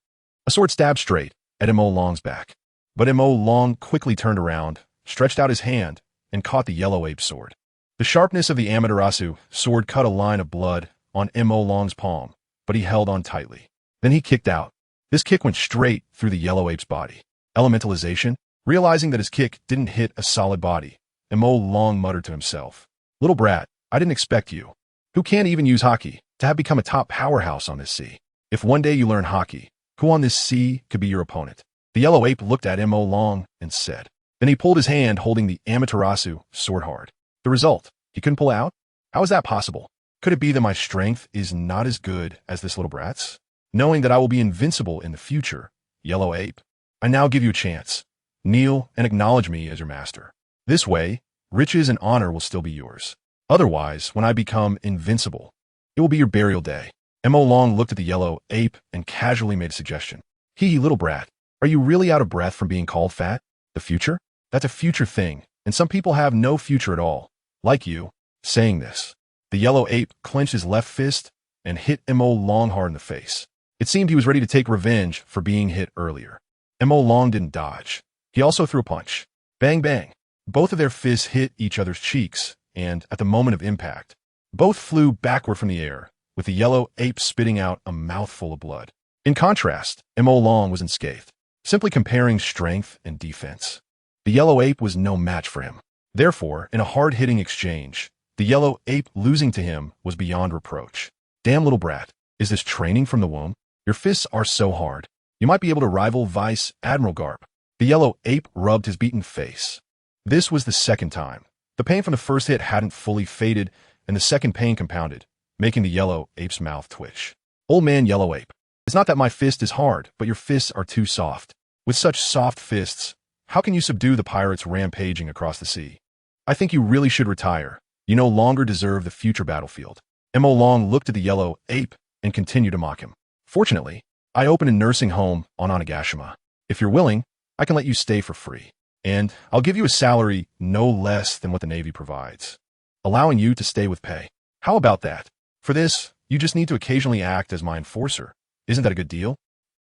A sword stabbed straight at Mo Long's back. But Mo Long quickly turned around, stretched out his hand, and caught the yellow ape's sword. The sharpness of the Amaterasu sword cut a line of blood on Mo Long's palm, but he held on tightly. Then he kicked out. This kick went straight through the yellow ape's body. Elementalization? Realizing that his kick didn't hit a solid body, Mo Long muttered to himself. Little brat, I didn't expect you, who can't even use hockey, to have become a top powerhouse on this sea. If one day you learn hockey, who on this sea could be your opponent? The yellow ape looked at Mo Long and said. Then he pulled his hand holding the Amaterasu sword hard. The result, he couldn't pull out? How is that possible? Could it be that my strength is not as good as this little brat's? Knowing that I will be invincible in the future, yellow ape, I now give you a chance. Kneel and acknowledge me as your master. This way, riches and honor will still be yours. Otherwise, when I become invincible, it will be your burial day. Mo Long looked at the yellow ape and casually made a suggestion. Hee, little brat. Are you really out of breath from being called fat? The future? That's a future thing, and some people have no future at all. Like you. Saying this, the yellow ape clenched his left fist and hit Mo Long hard in the face. It seemed he was ready to take revenge for being hit earlier. Mo Long didn't dodge. He also threw a punch. Bang, bang. Both of their fists hit each other's cheeks, and at the moment of impact, both flew backward from the air, with the yellow ape spitting out a mouthful of blood. In contrast, Mo Long was unscathed, simply comparing strength and defense. The yellow ape was no match for him. Therefore, in a hard-hitting exchange, the yellow ape losing to him was beyond reproach. Damn, little brat, is this training from the womb? Your fists are so hard. You might be able to rival Vice Admiral Garp. The yellow ape rubbed his beaten face. This was the second time. The pain from the first hit hadn't fully faded, and the second pain compounded, making the yellow ape's mouth twitch. Old man yellow ape, it's not that my fist is hard, but your fists are too soft. With such soft fists, how can you subdue the pirates rampaging across the sea? I think you really should retire. You no longer deserve the future battlefield. Mo Long looked at the yellow ape and continued to mock him. Fortunately, I opened a nursing home on Onigashima. If you're willing, I can let you stay for free. And I'll give you a salary no less than what the Navy provides, allowing you to stay with pay. How about that? For this, you just need to occasionally act as my enforcer. Isn't that a good deal?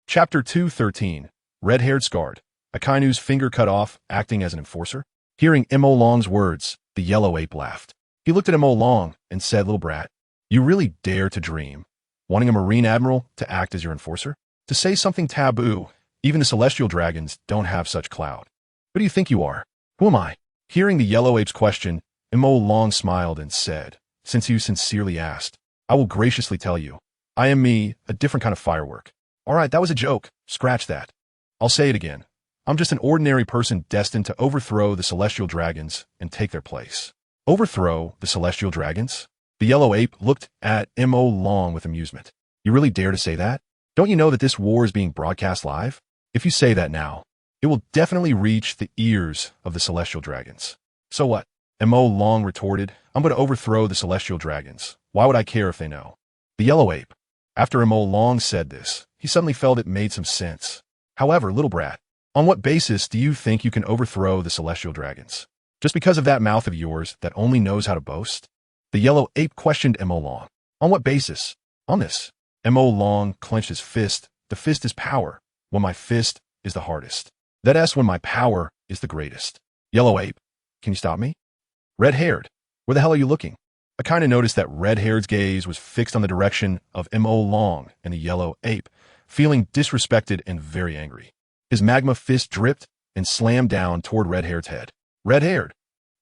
Chapter 213. Red-haired scarred. Akainu's finger cut off, acting as an enforcer. Hearing Mo Long's words, the yellow ape laughed. He looked at Mo Long and said, little brat, you really dare to dream, wanting a marine admiral to act as your enforcer? To say something taboo, even the celestial dragons don't have such clout. Who do you think you are? Who am I? Hearing the yellow ape's question, Mo Long smiled and said, since you sincerely asked, I will graciously tell you. I am me, a different kind of firework. All right, that was a joke. Scratch that. I'll say it again. I'm just an ordinary person destined to overthrow the celestial dragons and take their place. Overthrow the celestial dragons? The yellow ape looked at Mo Long with amusement. You really dare to say that? Don't you know that this war is being broadcast live? If you say that now, it will definitely reach the ears of the celestial dragons. So what? Mo Long retorted, I'm going to overthrow the celestial dragons. Why would I care if they know? The yellow ape. After Mo Long said this, he suddenly felt it made some sense. However, little brat, on what basis do you think you can overthrow the celestial dragons? Just because of that mouth of yours that only knows how to boast? The yellow ape questioned Mo Long. On what basis? On this. Mo Long clenched his fist. The fist is power, when my fist is the hardest. That is when my power is the greatest. Yellow ape, can you stop me? Red-haired, where the hell are you looking? I kind of noticed that red-haired's gaze was fixed on the direction of Mo Long and the yellow ape, feeling disrespected and very angry. His magma fist dripped and slammed down toward red-haired's head. Red-haired.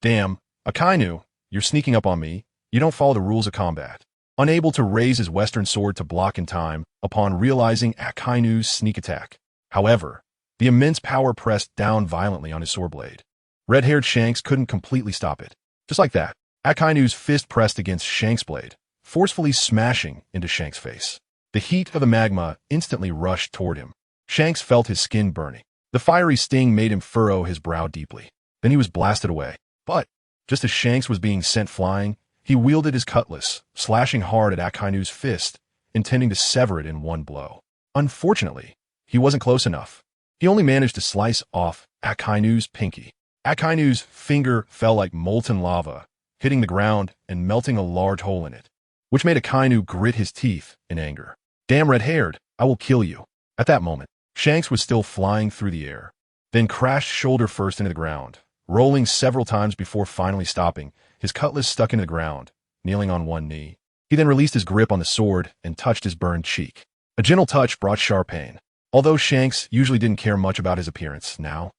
Damn, Akainu, you're sneaking up on me. You don't follow the rules of combat. Unable to raise his western sword to block in time upon realizing Akainu's sneak attack. However, the immense power pressed down violently on his sword blade. Red-haired Shanks couldn't completely stop it. Just like that, Akainu's fist pressed against Shanks' blade, forcefully smashing into Shanks' face. The heat of the magma instantly rushed toward him. Shanks felt his skin burning. The fiery sting made him furrow his brow deeply. Then he was blasted away. But, just as Shanks was being sent flying, he wielded his cutlass, slashing hard at Akainu's fist, intending to sever it in one blow. Unfortunately, he wasn't close enough. He only managed to slice off Akainu's pinky. Akainu's finger fell like molten lava, hitting the ground and melting a large hole in it, which made Akainu grit his teeth in anger. Damn red-haired, I will kill you. At that moment, Shanks was still flying through the air, then crashed shoulder first into the ground, rolling several times before finally stopping, his cutlass stuck into the ground, kneeling on one knee. He then released his grip on the sword and touched his burned cheek. A gentle touch brought sharp pain, although Shanks usually didn't care much about his appearance now.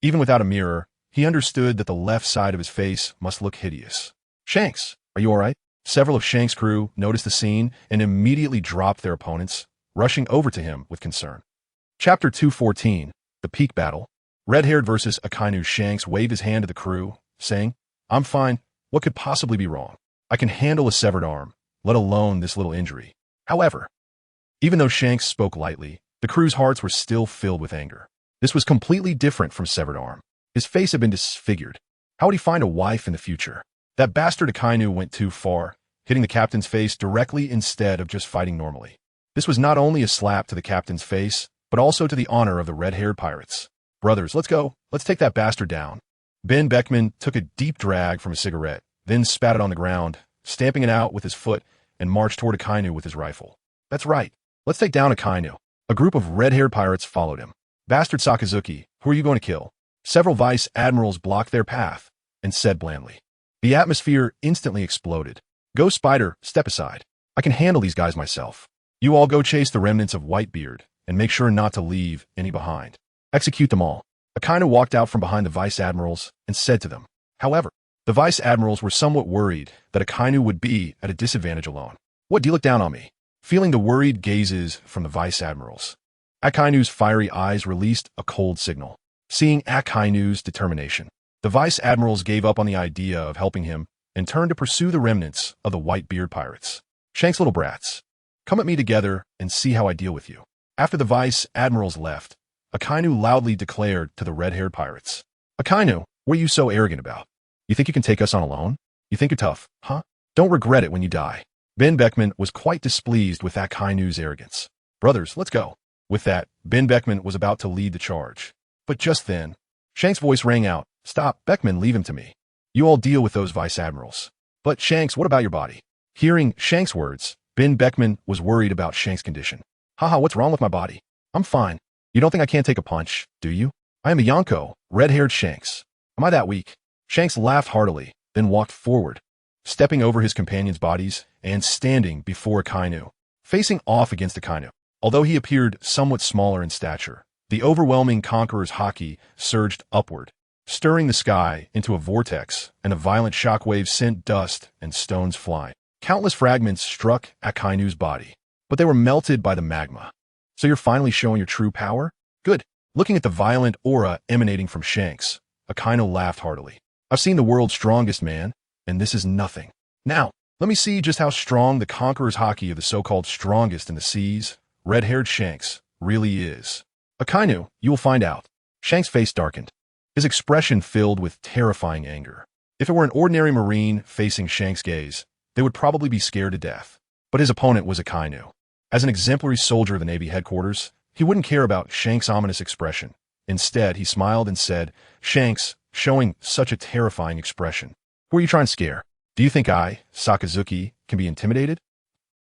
Even without a mirror, he understood that the left side of his face must look hideous. Shanks, are you all right? Several of Shanks' crew noticed the scene and immediately dropped their opponents, rushing over to him with concern. Chapter 214, The Peak Battle. Red-haired versus Akainu. Shanks waved his hand to the crew, saying, I'm fine. What could possibly be wrong? I can handle a severed arm, let alone this little injury. However, even though Shanks spoke lightly, the crew's hearts were still filled with anger. This was completely different from severed arm. His face had been disfigured. How would he find a wife in the future? That bastard Akainu went too far. hitting the captain's face directly instead of just fighting normally. This was not only a slap to the captain's face, but also to the honor of the red-haired pirates. Brothers, let's go. Let's take that bastard down. Ben Beckman took a deep drag from a cigarette, then spat it on the ground, stamping it out with his foot, and marched toward Akainu with his rifle. That's right. Let's take down Akainu. A group of red-haired pirates followed him. Bastard Sakazuki, who are you going to kill? Several vice admirals blocked their path and said blandly. The atmosphere instantly exploded. Go, Spider, step aside. I can handle these guys myself. You all go chase the remnants of Whitebeard and make sure not to leave any behind. Execute them all. Akainu walked out from behind the vice admirals and said to them. However, the vice admirals were somewhat worried that Akainu would be at a disadvantage alone. What, do you look down on me? Feeling the worried gazes from the vice admirals, Akainu's fiery eyes released a cold signal. Seeing Akainu's determination, the vice admirals gave up on the idea of helping him and turned to pursue the remnants of the Whitebeard pirates. Shanks, little brats, come at me together and see how I deal with you. After the vice admirals left, Akainu loudly declared to the red-haired pirates. Akainu, what are you so arrogant about? You think you can take us on alone? You think you're tough, huh? Don't regret it when you die. Ben Beckman was quite displeased with Akainu's arrogance. Brothers, let's go. With that, Ben Beckman was about to lead the charge. But just then, Shanks' voice rang out. Stop, Beckman, leave him to me. You all deal with those vice admirals. But Shanks, what about your body? Hearing Shanks' words, Ben Beckman was worried about Shanks' condition. Haha, what's wrong with my body? I'm fine. You don't think I can't take a punch, do you? I am a Yonko, red-haired Shanks. Am I that weak? Shanks laughed heartily, then walked forward, stepping over his companions' bodies and standing before Akainu, facing off against Akainu. Although he appeared somewhat smaller in stature, the overwhelming conqueror's haki surged upward, stirring the sky into a vortex, and a violent shockwave sent dust and stones flying. Countless fragments struck Akainu's body, but they were melted by the magma. So you're finally showing your true power? Good. Looking at the violent aura emanating from Shanks, Akainu laughed heartily. I've seen the world's strongest man, and this is nothing. Now, let me see just how strong the conqueror's haki of the so-called strongest in the seas, red-haired Shanks, really is. Akainu, you will find out. Shanks' face darkened, his expression filled with terrifying anger. If it were an ordinary marine facing Shanks' gaze, they would probably be scared to death. But his opponent was Akainu. As an exemplary soldier of the Navy headquarters, he wouldn't care about Shanks' ominous expression. Instead, he smiled and said, Shanks, showing such a terrifying expression. Who are you trying to scare? Do you think I, Sakazuki, can be intimidated?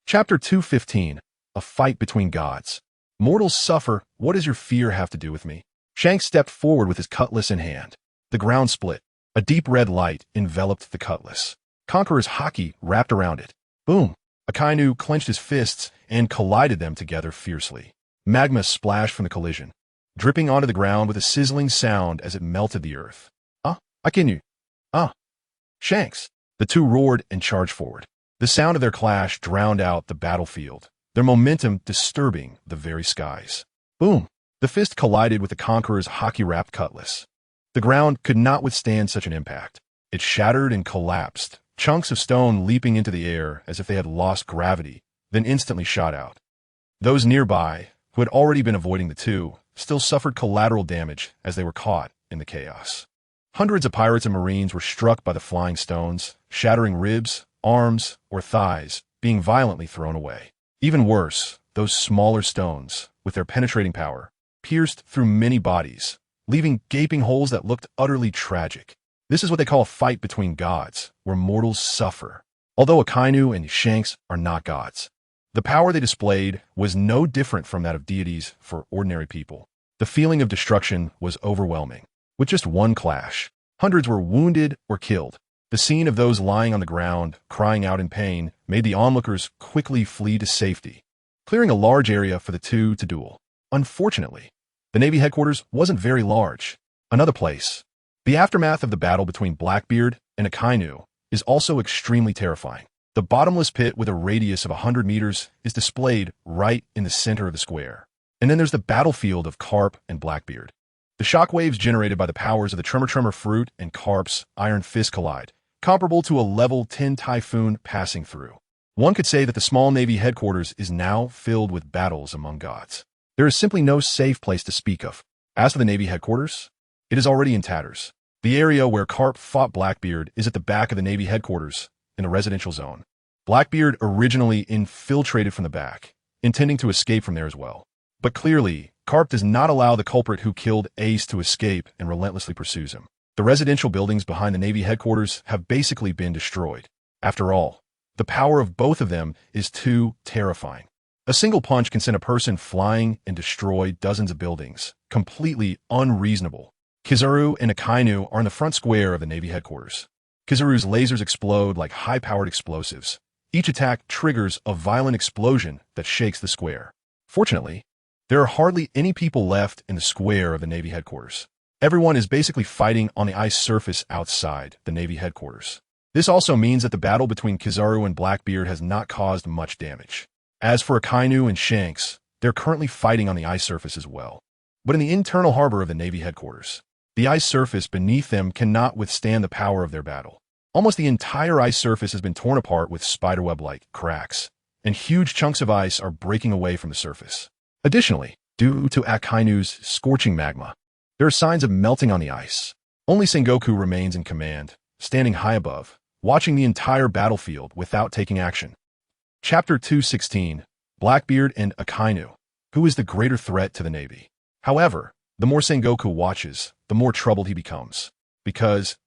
Chapter 215, A Fight Between Gods. Mortals suffer, what does your fear have to do with me? Shanks stepped forward with his cutlass in hand. The ground split. A deep red light enveloped the cutlass. Conqueror's haki wrapped around it. Boom! Akainu clenched his fists and collided them together fiercely. Magma splashed from the collision, dripping onto the ground with a sizzling sound as it melted the earth. Akainu! Shanks! The two roared and charged forward. The sound of their clash drowned out the battlefield, their momentum disturbing the very skies. Boom! The fist collided with the conqueror's haki-wrapped cutlass. The ground could not withstand such an impact. It shattered and collapsed, chunks of stone leaping into the air as if they had lost gravity, then instantly shot out. Those nearby, who had already been avoiding the two, still suffered collateral damage as they were caught in the chaos. Hundreds of pirates and marines were struck by the flying stones, shattering ribs, arms, or thighs, being violently thrown away. Even worse, those smaller stones, with their penetrating power, pierced through many bodies, leaving gaping holes that looked utterly tragic. This is what they call a fight between gods, where mortals suffer. Although Akainu and Shanks are not gods, the power they displayed was no different from that of deities for ordinary people. The feeling of destruction was overwhelming. With just one clash, hundreds were wounded or killed. The scene of those lying on the ground, crying out in pain, made the onlookers quickly flee to safety, clearing a large area for the two to duel. Unfortunately, the Navy headquarters wasn't very large. Another place. The aftermath of the battle between Blackbeard and Akainu is also extremely terrifying. The bottomless pit with a radius of 100 meters is displayed right in the center of the square. And then there's the battlefield of Carp and Blackbeard. The shockwaves generated by the powers of the Tremor fruit and Carp's iron fist collide, comparable to a level 10 typhoon passing through. One could say that the small Navy headquarters is now filled with battles among gods. There is simply no safe place to speak of. As for the Navy headquarters, it is already in tatters. The area where Carp fought Blackbeard is at the back of the Navy headquarters, in a residential zone. Blackbeard originally infiltrated from the back, intending to escape from there as well. But clearly, Carp does not allow the culprit who killed Ace to escape and relentlessly pursues him. The residential buildings behind the Navy headquarters have basically been destroyed. After all, the power of both of them is too terrifying. A single punch can send a person flying and destroy dozens of buildings. Completely unreasonable. Kizaru and Akainu are in the front square of the Navy headquarters. Kizaru's lasers explode like high-powered explosives. Each attack triggers a violent explosion that shakes the square. Fortunately, there are hardly any people left in the square of the Navy headquarters. Everyone is basically fighting on the ice surface outside the Navy headquarters. This also means that the battle between Kizaru and Blackbeard has not caused much damage. As for Akainu and Shanks, they're currently fighting on the ice surface as well. But in the internal harbor of the Navy headquarters, the ice surface beneath them cannot withstand the power of their battle. Almost the entire ice surface has been torn apart with spiderweb-like cracks, and huge chunks of ice are breaking away from the surface. Additionally, due to Akainu's scorching magma, there are signs of melting on the ice. Only Sengoku remains in command, standing high above, watching the entire battlefield without taking action. Chapter 216, Blackbeard and Akainu. Who is the greater threat to the Navy? However, the more Sengoku watches, the more troubled he becomes. Because,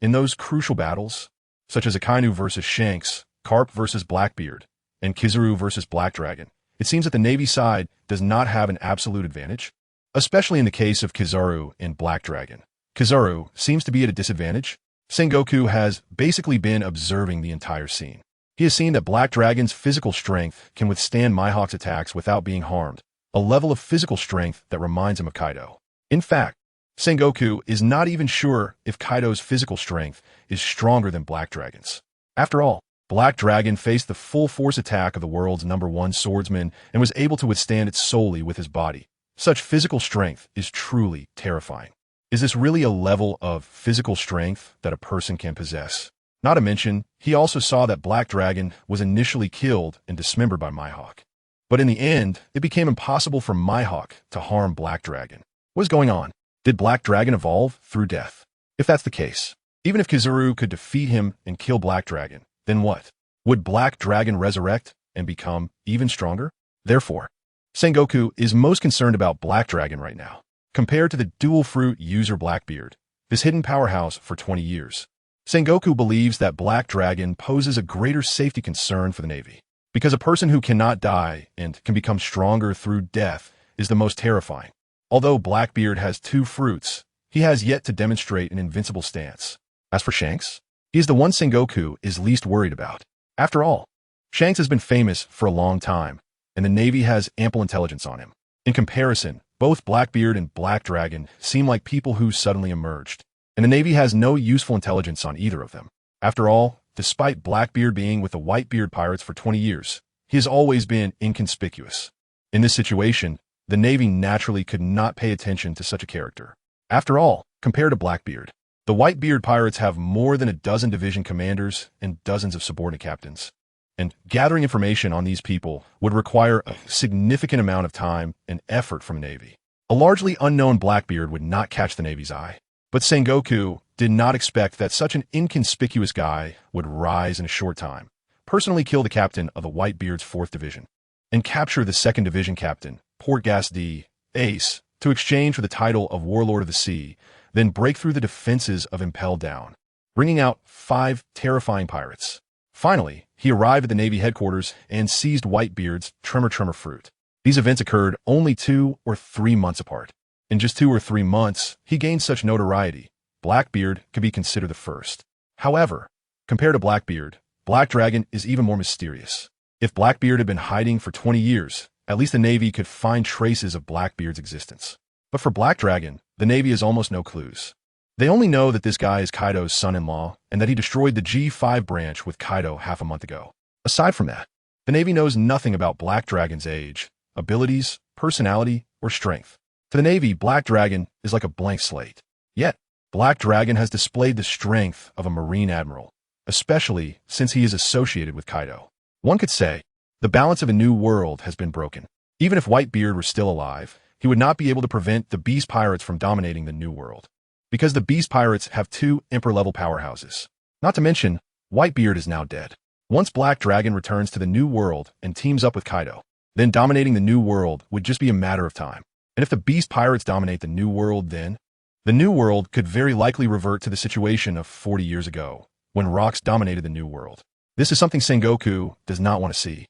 in those crucial battles, such as Akainu versus Shanks, Carp versus Blackbeard, and Kizaru versus Black Dragon, it seems that the Navy side does not have an absolute advantage, especially in the case of Kizaru and Black Dragon. Kizaru seems to be at a disadvantage. Sengoku has basically been observing the entire scene. He has seen that Black Dragon's physical strength can withstand Mihawk's attacks without being harmed, a level of physical strength that reminds him of Kaido. In fact, Sengoku is not even sure if Kaido's physical strength is stronger than Black Dragon's. After all, Black Dragon faced the full force attack of the world's #1 swordsman and was able to withstand it solely with his body. Such physical strength is truly terrifying. Is this really a level of physical strength that a person can possess? Not to mention, he also saw that Black Dragon was initially killed and dismembered by Mihawk. But in the end, it became impossible for Mihawk to harm Black Dragon. What is going on? Did Black Dragon evolve through death? If that's the case, even if Kizaru could defeat him and kill Black Dragon, then what? Would Black Dragon resurrect and become even stronger? Therefore, Sengoku is most concerned about Black Dragon right now. Compared to the dual-fruit user Blackbeard, this hidden powerhouse for 20 years, Sengoku believes that Black Dragon poses a greater safety concern for the Navy, because a person who cannot die and can become stronger through death is the most terrifying. Although Blackbeard has 2 fruits, he has yet to demonstrate an invincible stance. As for Shanks, he is the one Sengoku is least worried about. After all, Shanks has been famous for a long time, and the Navy has ample intelligence on him. In comparison, both Blackbeard and Black Dragon seem like people who suddenly emerged, and the Navy has no useful intelligence on either of them. After all, despite Blackbeard being with the Whitebeard pirates for 20 years, he has always been inconspicuous. In this situation, the Navy naturally could not pay attention to such a character. After all, compared to Blackbeard, the Whitebeard pirates have more than a dozen division commanders and dozens of subordinate captains. And gathering information on these people would require a significant amount of time and effort from the Navy. A largely unknown Blackbeard would not catch the Navy's eye. But Sengoku did not expect that such an inconspicuous guy would rise in a short time, personally kill the captain of the Whitebeard's 4th Division, and capture the 2nd Division captain, Portgas D. Ace, to exchange for the title of Warlord of the Sea, then break through the defenses of Impel Down, bringing out 5 terrifying pirates. Finally, he arrived at the Navy headquarters and seized Whitebeard's Tremor fruit. These events occurred only 2 or 3 months apart. In just 2 or 3 months, he gained such notoriety. Blackbeard could be considered the first. However, compared to Blackbeard, Black Dragon is even more mysterious. If Blackbeard had been hiding for 20 years, at least the Navy could find traces of Blackbeard's existence. But for Black Dragon, the Navy has almost no clues. They only know that this guy is Kaido's son-in-law and that he destroyed the G5 branch with Kaido half a month ago. Aside from that, the Navy knows nothing about Black Dragon's age, abilities, personality, or strength. To the Navy, Black Dragon is like a blank slate. Yet, Black Dragon has displayed the strength of a Marine Admiral, especially since he is associated with Kaido. One could say, the balance of a new world has been broken. Even if Whitebeard were still alive, he would not be able to prevent the Beast Pirates from dominating the new world, because the Beast Pirates have 2 Emperor-level powerhouses. Not to mention, Whitebeard is now dead. Once Black Dragon returns to the New World and teams up with Kaido, then dominating the New World would just be a matter of time. And if the Beast Pirates dominate the New World, then the New World could very likely revert to the situation of 40 years ago, when rocks dominated the New World. This is something Sengoku does not want to see.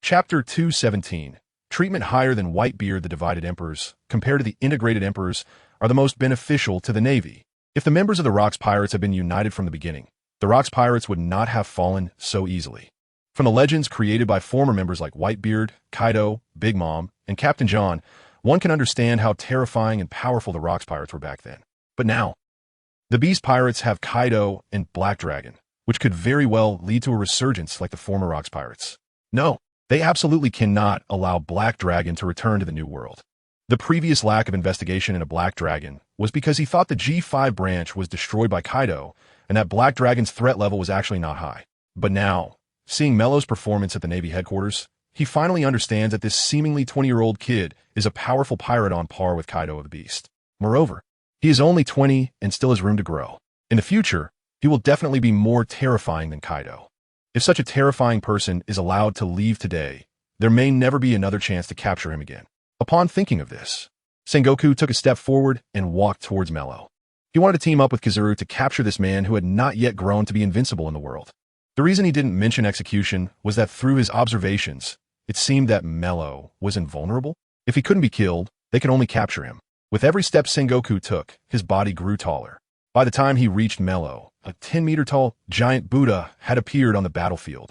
Chapter 217. Treatment higher than Whitebeard. The divided emperors, compared to the integrated emperors, are the most beneficial to the Navy. If the members of the Rocks Pirates had been united from the beginning, the Rocks Pirates would not have fallen so easily. From the legends created by former members like Whitebeard, Kaido, Big Mom, and Captain John, one can understand how terrifying and powerful the Rocks Pirates were back then. But now, the Beast Pirates have Kaido and Black Dragon, which could very well lead to a resurgence like the former Rocks Pirates. No, they absolutely cannot allow Black Dragon to return to the New World. The previous lack of investigation into Black Dragon was because he thought the G5 branch was destroyed by Kaido and that Black Dragon's threat level was actually not high. But now, seeing Melo's performance at the Navy headquarters, he finally understands that this seemingly 20-year-old kid is a powerful pirate on par with Kaido of the Beast. Moreover, he is only 20 and still has room to grow. In the future, he will definitely be more terrifying than Kaido. If such a terrifying person is allowed to leave today, there may never be another chance to capture him again. Upon thinking of this, Sengoku took a step forward and walked towards Melo. He wanted to team up with Kizaru to capture this man who had not yet grown to be invincible in the world. The reason he didn't mention execution was that through his observations, it seemed that Melo was invulnerable. If he couldn't be killed, they could only capture him. With every step Sengoku took, his body grew taller. By the time he reached Melo, a 10-meter-tall giant Buddha had appeared on the battlefield.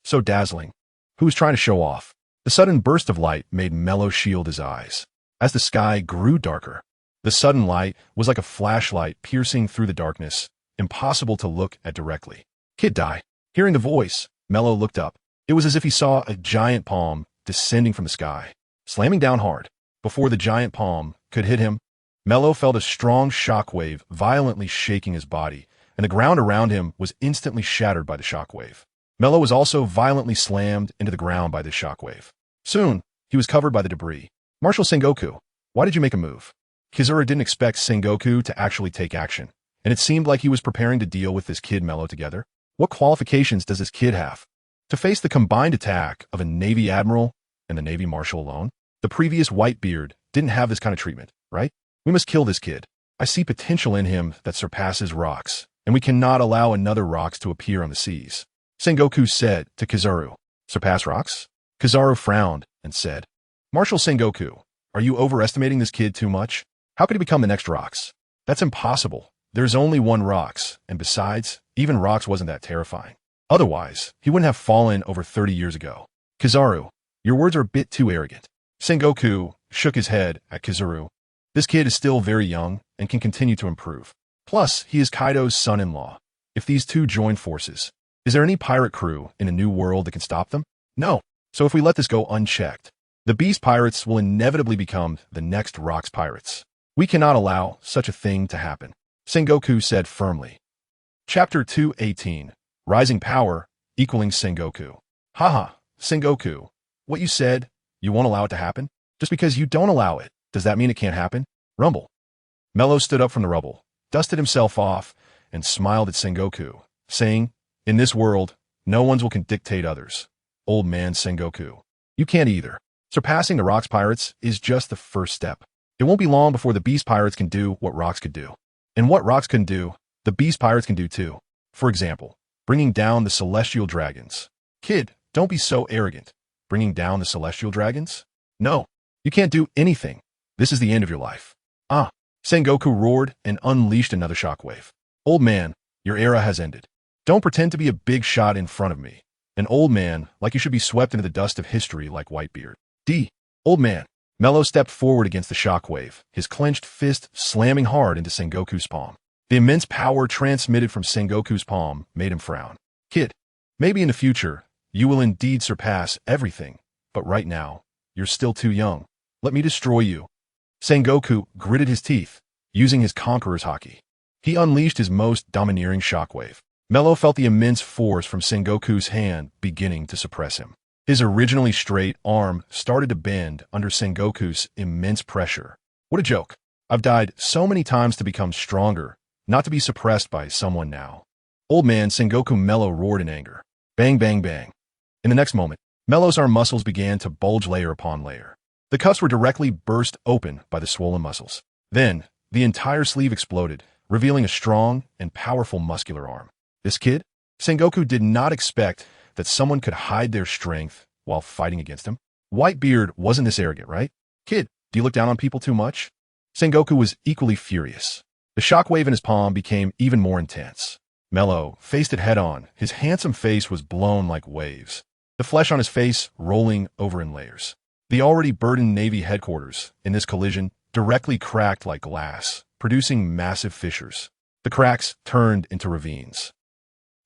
So dazzling. Who was trying to show off? The sudden burst of light made Melo shield his eyes. As the sky grew darker, the sudden light was like a flashlight piercing through the darkness, impossible to look at directly. Kid die. Hearing the voice, Melo looked up. It was as if he saw a giant palm descending from the sky, slamming down hard. Before the giant palm could hit him, Melo felt a strong shockwave violently shaking his body, and the ground around him was instantly shattered by the shockwave. Melo was also violently slammed into the ground by this shockwave. Soon, he was covered by the debris. Marshal Sengoku, why did you make a move? Kizaru didn't expect Sengoku to actually take action, and it seemed like he was preparing to deal with this kid Melo together. What qualifications does this kid have to face the combined attack of a Navy admiral and the Navy marshal alone? The previous Whitebeard didn't have this kind of treatment, right? We must kill this kid. I see potential in him that surpasses rocks, and we cannot allow another rocks to appear on the seas. Sengoku said to Kizaru, surpass rocks? Kizaru frowned and said, Marshal Sengoku, are you overestimating this kid too much? How could he become the next rocks? That's impossible. There's only one rocks, and besides, even rocks wasn't that terrifying. Otherwise, he wouldn't have fallen over 30 years ago. Kizaru, your words are a bit too arrogant. Sengoku shook his head at Kizaru. This kid is still very young and can continue to improve. Plus, he is Kaido's son-in-law. If these two join forces, is there any pirate crew in a new world that can stop them? No. So if we let this go unchecked, the Beast Pirates will inevitably become the next Rocks Pirates. We cannot allow such a thing to happen, Sengoku said firmly. Chapter 218. Rising Power equaling Sengoku. Haha, Sengoku. What you said, you won't allow it to happen? Just because you don't allow it, does that mean it can't happen? Rumble. Melo stood up from the rubble, dusted himself off, and smiled at Sengoku, saying, in this world, no one can dictate others. Old man Sengoku. You can't either. Surpassing the Rocks Pirates is just the first step. It won't be long before the Beast Pirates can do what Rocks could do. And what Rocks can do, the Beast Pirates can do too. For example, bringing down the Celestial Dragons. Kid, don't be so arrogant. Bringing down the Celestial Dragons? No, you can't do anything. This is the end of your life. Ah, Sengoku roared and unleashed another shockwave. Old man, your era has ended. Don't pretend to be a big shot in front of me. An old man, like you should be swept into the dust of history like Whitebeard. Old man. Melo stepped forward against the shockwave, his clenched fist slamming hard into Sengoku's palm. The immense power transmitted from Sengoku's palm made him frown. Kid, maybe in the future, you will indeed surpass everything, but right now, you're still too young. Let me destroy you. Sengoku gritted his teeth, using his conqueror's haki. He unleashed his most domineering shockwave. Melo felt the immense force from Sengoku's hand beginning to suppress him. His originally straight arm started to bend under Sengoku's immense pressure. What a joke. I've died so many times to become stronger, not to be suppressed by someone now. Old man Sengoku Melo roared in anger. Bang, bang, bang. In the next moment, Melo's arm muscles began to bulge layer upon layer. The cuffs were directly burst open by the swollen muscles. Then, the entire sleeve exploded, revealing a strong and powerful muscular arm. This kid? Sengoku did not expect that someone could hide their strength while fighting against him. Whitebeard wasn't this arrogant, right? Kid, do you look down on people too much? Sengoku was equally furious. The shockwave in his palm became even more intense. Melo faced it head-on. His handsome face was blown like waves, the flesh on his face rolling over in layers. The already burdened Navy headquarters, in this collision, directly cracked like glass, producing massive fissures. The cracks turned into ravines.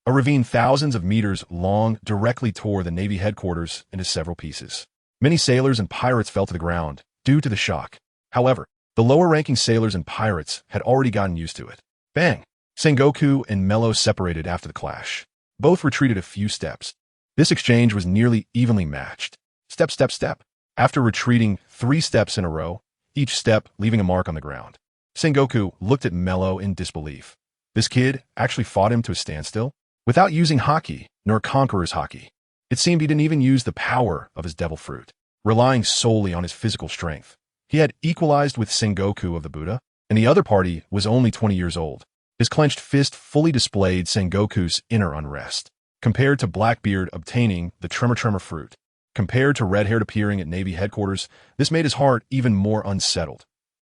A ravine thousands of meters long directly tore the Navy headquarters into several pieces. Many sailors and pirates fell to the ground due to the shock. However, the lower-ranking sailors and pirates had already gotten used to it. Bang! Sengoku and Melo separated after the clash. Both retreated a few steps. This exchange was nearly evenly matched. Step, step, step. After retreating 3 steps in a row, each step leaving a mark on the ground, Sengoku looked at Melo in disbelief. This kid actually fought him to a standstill? Without using haki, nor conqueror's haki. It seemed he didn't even use the power of his devil fruit. Relying solely on his physical strength, he had equalized with Sengoku of the Buddha, and the other party was only 20 years old. His clenched fist fully displayed Sengoku's inner unrest. Compared to Blackbeard obtaining the Tremor fruit, compared to Red-haired appearing at Navy headquarters, this made his heart even more unsettled.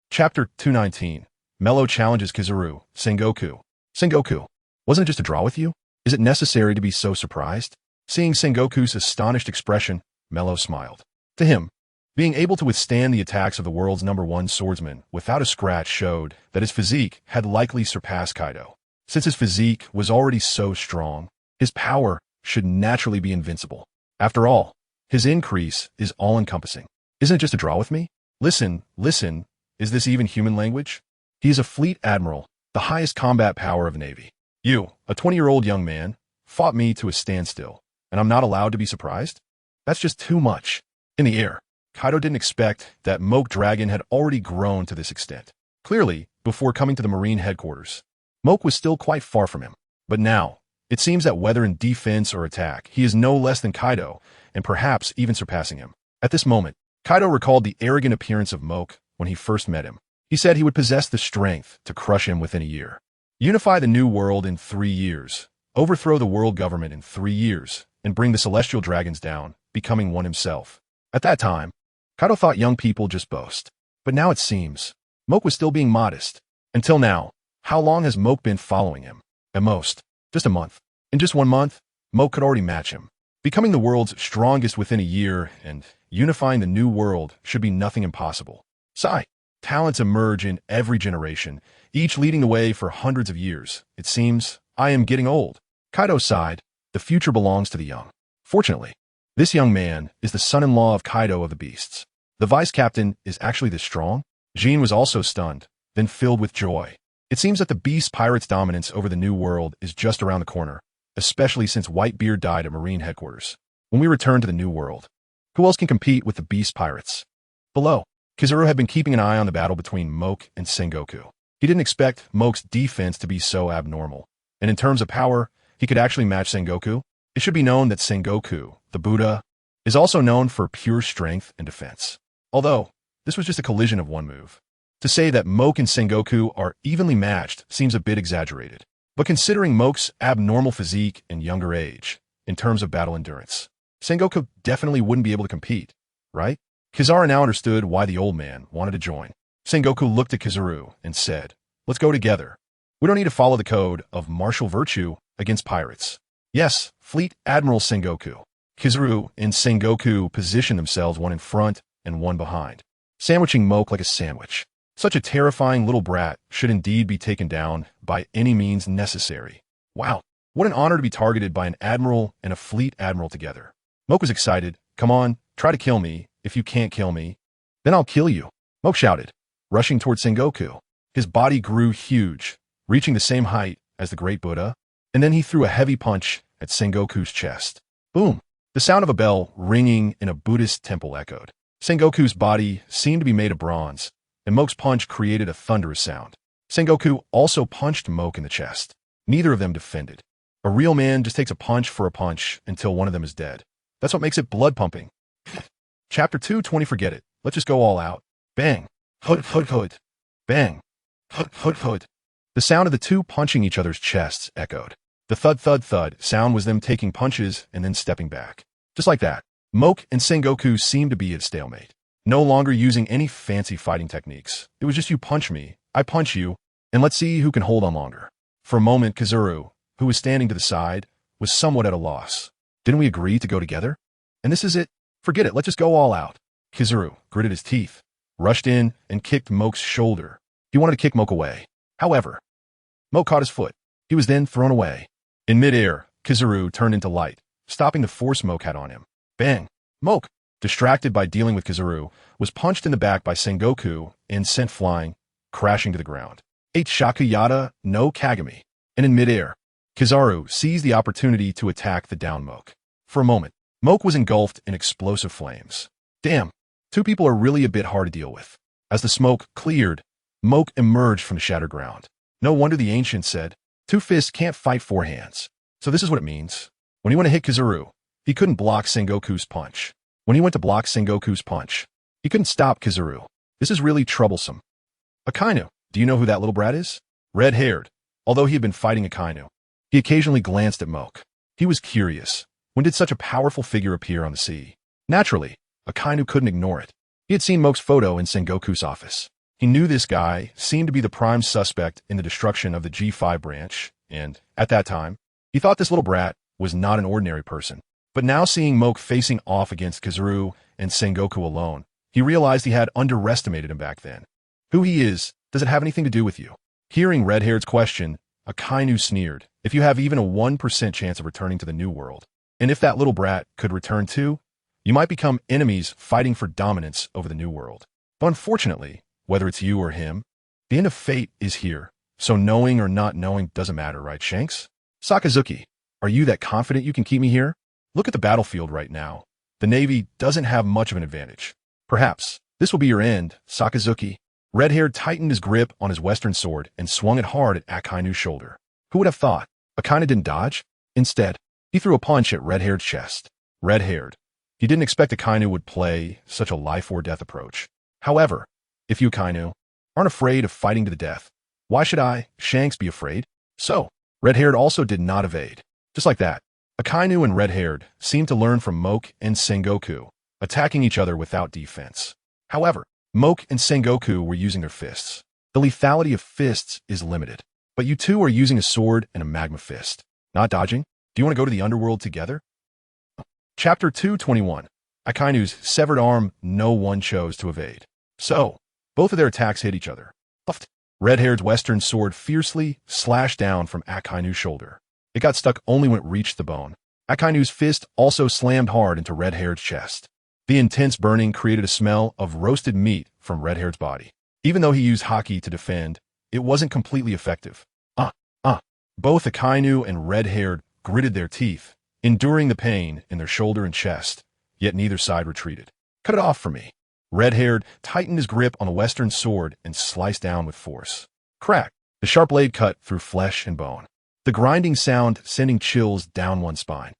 Chapter 219. Melo challenges Kizaru. Sengoku. Sengoku, wasn't it just a draw with you? Is it necessary to be so surprised? Seeing Sengoku's astonished expression, Melo smiled. To him, being able to withstand the attacks of the world's #1 swordsman without a scratch showed that his physique had likely surpassed Kaido. Since his physique was already so strong, his power should naturally be invincible. After all, his increase is all-encompassing. Isn't it just a draw with me? Listen, is this even human language? He is a fleet admiral, the highest combat power of the Navy. You, a 20-year-old young man, fought me to a standstill, and I'm not allowed to be surprised? That's just too much. In the air, Kaido didn't expect that Moke Dragon had already grown to this extent. Clearly, before coming to the Marine headquarters, Moke was still quite far from him. But now, it seems that whether in defense or attack, he is no less than Kaido, and perhaps even surpassing him. At this moment, Kaido recalled the arrogant appearance of Moke when he first met him. He said he would possess the strength to crush him within a year. Unify the New World in 3 years, overthrow the world government in 3 years, and bring the celestial dragons down, becoming one himself. At that time, Kaido thought young people just boast. But now it seems, Moke was still being modest. Until now, how long has Moke been following him? At most, just a month. In just 1 month, Moke could already match him. Becoming the world's strongest within a year and unifying the New World should be nothing impossible. Sigh. Talents emerge in every generation, each leading the way for hundreds of years. It seems I am getting old. Kaido sighed. The future belongs to the young. Fortunately, this young man is the son-in-law of Kaido of the Beasts. The vice captain is actually this strong? Jean was also stunned, then filled with joy. It seems that the Beast Pirates' dominance over the New World is just around the corner, especially since Whitebeard died at Marine headquarters. When we return to the New World, who else can compete with the Beast Pirates? Below, Kizaru had been keeping an eye on the battle between Moke and Sengoku. He didn't expect Moke's defense to be so abnormal, and in terms of power, he could actually match Sengoku. It should be known that Sengoku, the Buddha, is also known for pure strength and defense. Although, this was just a collision of one move. To say that Moke and Sengoku are evenly matched seems a bit exaggerated. But considering Moke's abnormal physique and younger age, in terms of battle endurance, Sengoku definitely wouldn't be able to compete, right? Kizaru now understood why the old man wanted to join. Sengoku looked at Kizaru and said, "Let's go together. We don't need to follow the code of martial virtue against pirates." Yes, Fleet Admiral Sengoku. Kizaru and Sengoku positioned themselves one in front and one behind, sandwiching Moke like a sandwich. Such a terrifying little brat should indeed be taken down by any means necessary. Wow, what an honor to be targeted by an admiral and a fleet admiral together. Moke was excited. "Come on, try to kill me. If you can't kill me, then I'll kill you," Moke shouted, rushing toward Sengoku. His body grew huge, reaching the same height as the Great Buddha, and then he threw a heavy punch at Sengoku's chest. Boom! The sound of a bell ringing in a Buddhist temple echoed. Sengoku's body seemed to be made of bronze, and Moke's punch created a thunderous sound. Sengoku also punched Moke in the chest. Neither of them defended. A real man just takes a punch for a punch until one of them is dead. That's what makes it blood pumping. Chapter 220 Forget it. Let's just go all out. Bang. Hud hud hud. Bang. Hud hud hud. The sound of the two punching each other's chests echoed. The thud thud thud sound was them taking punches and then stepping back. Just like that, Moke and Sengoku seemed to be at stalemate. No longer using any fancy fighting techniques. It was just you punch me, I punch you, and let's see who can hold on longer. For a moment, Kizuru, who was standing to the side, was somewhat at a loss. Didn't we agree to go together? And this is it? Forget it, let's just go all out. Kizuru gritted his teeth, rushed in, and kicked Moke's shoulder. He wanted to kick Moke away. However, Moke caught his foot. He was then thrown away. In midair, Kizuru turned into light, stopping the force Moke had on him. Bang! Moke, distracted by dealing with Kizuru, was punched in the back by Sengoku and sent flying, crashing to the ground. 8 Shakuyata no Kagami. And in midair, Kizaru seized the opportunity to attack the down Moke. For a moment, Moke was engulfed in explosive flames. Damn, two people are really a bit hard to deal with. As the smoke cleared, Moke emerged from the shattered ground. No wonder the ancient said, 2 fists can't fight 4 hands. So this is what it means. When he went to hit Kizuru, he couldn't block Sengoku's punch. When he went to block Sengoku's punch, he couldn't stop Kizuru. This is really troublesome. Akainu, do you know who that little brat is? Red-haired. Although he had been fighting Akainu, he occasionally glanced at Moke. He was curious. When did such a powerful figure appear on the sea? Naturally, Akainu couldn't ignore it. He had seen Moke's photo in Sengoku's office. He knew this guy seemed to be the prime suspect in the destruction of the G5 branch, and, at that time, he thought this little brat was not an ordinary person. But now seeing Moke facing off against Kizuru and Sengoku alone, he realized he had underestimated him back then. Who he is, does it have anything to do with you? Hearing Red-Haired's question, Akainu sneered. If you have even a 1% chance of returning to the New World, and if that little brat could return too, you might become enemies fighting for dominance over the New World. But unfortunately, whether it's you or him, the end of fate is here. So knowing or not knowing doesn't matter, right, Shanks? Sakazuki, are you that confident you can keep me here? Look at the battlefield right now. The Navy doesn't have much of an advantage. Perhaps this will be your end, Sakazuki. Red-haired tightened his grip on his western sword and swung it hard at Akainu's shoulder. Who would have thought? Akainu didn't dodge. Instead, he threw a punch at Red-haired's chest. Red-haired. He didn't expect Akainu would play such a life-or-death approach. However, if you, Akainu, aren't afraid of fighting to the death, why should I, Shanks, be afraid? So, Red-haired also did not evade. Just like that, Akainu and Red-haired seemed to learn from Moke and Sengoku, attacking each other without defense. However, Moke and Sengoku were using their fists. The lethality of fists is limited, but you two are using a sword and a magma fist. Not dodging? Do you want to go to the underworld together? Chapter 221. Akainu's severed arm. No one chose to evade. So, both of their attacks hit each other. Red-haired's western sword fiercely slashed down from Akainu's shoulder. It got stuck only when it reached the bone. Akainu's fist also slammed hard into Red-haired's chest. The intense burning created a smell of roasted meat from Red-haired's body. Even though he used haki to defend, it wasn't completely effective. Both Akainu and Red-haired gritted their teeth, enduring the pain in their shoulder and chest, yet neither side retreated. Cut it off for me. Red-haired tightened his grip on the western sword and sliced down with force. Crack! The sharp blade cut through flesh and bone. The grinding sound sending chills down one's spine.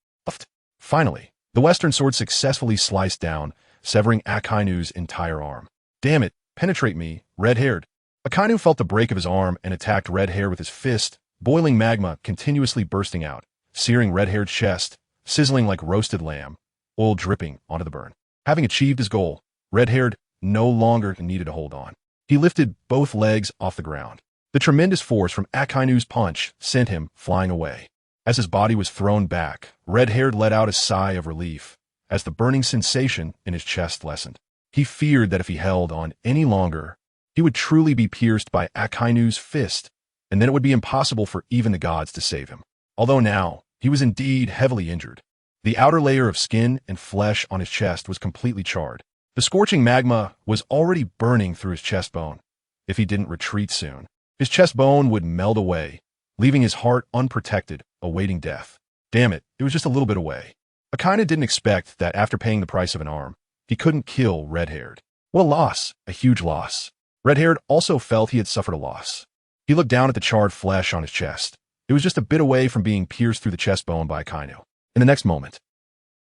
Finally, the western sword successfully sliced down, severing Akainu's entire arm. Damn it, penetrate me, Red-haired. Akainu felt the break of his arm and attacked Red-hair with his fist, boiling magma continuously bursting out, searing Red-haired's chest, sizzling like roasted lamb, oil dripping onto the burn. Having achieved his goal, Red-haired no longer needed to hold on. He lifted both legs off the ground. The tremendous force from Akainu's punch sent him flying away. As his body was thrown back, Red-haired let out a sigh of relief as the burning sensation in his chest lessened. He feared that if he held on any longer, he would truly be pierced by Akainu's fist, and then it would be impossible for even the gods to save him. Although now, he was indeed heavily injured. The outer layer of skin and flesh on his chest was completely charred. The scorching magma was already burning through his chest bone. If he didn't retreat soon, his chest bone would melt away, leaving his heart unprotected, awaiting death. Damn it, it was just a little bit away. Akainu didn't expect that after paying the price of an arm, he couldn't kill Red-haired. What a loss, a huge loss. Red-haired also felt he had suffered a loss. He looked down at the charred flesh on his chest. It was just a bit away from being pierced through the chest bone by Akainu. In the next moment,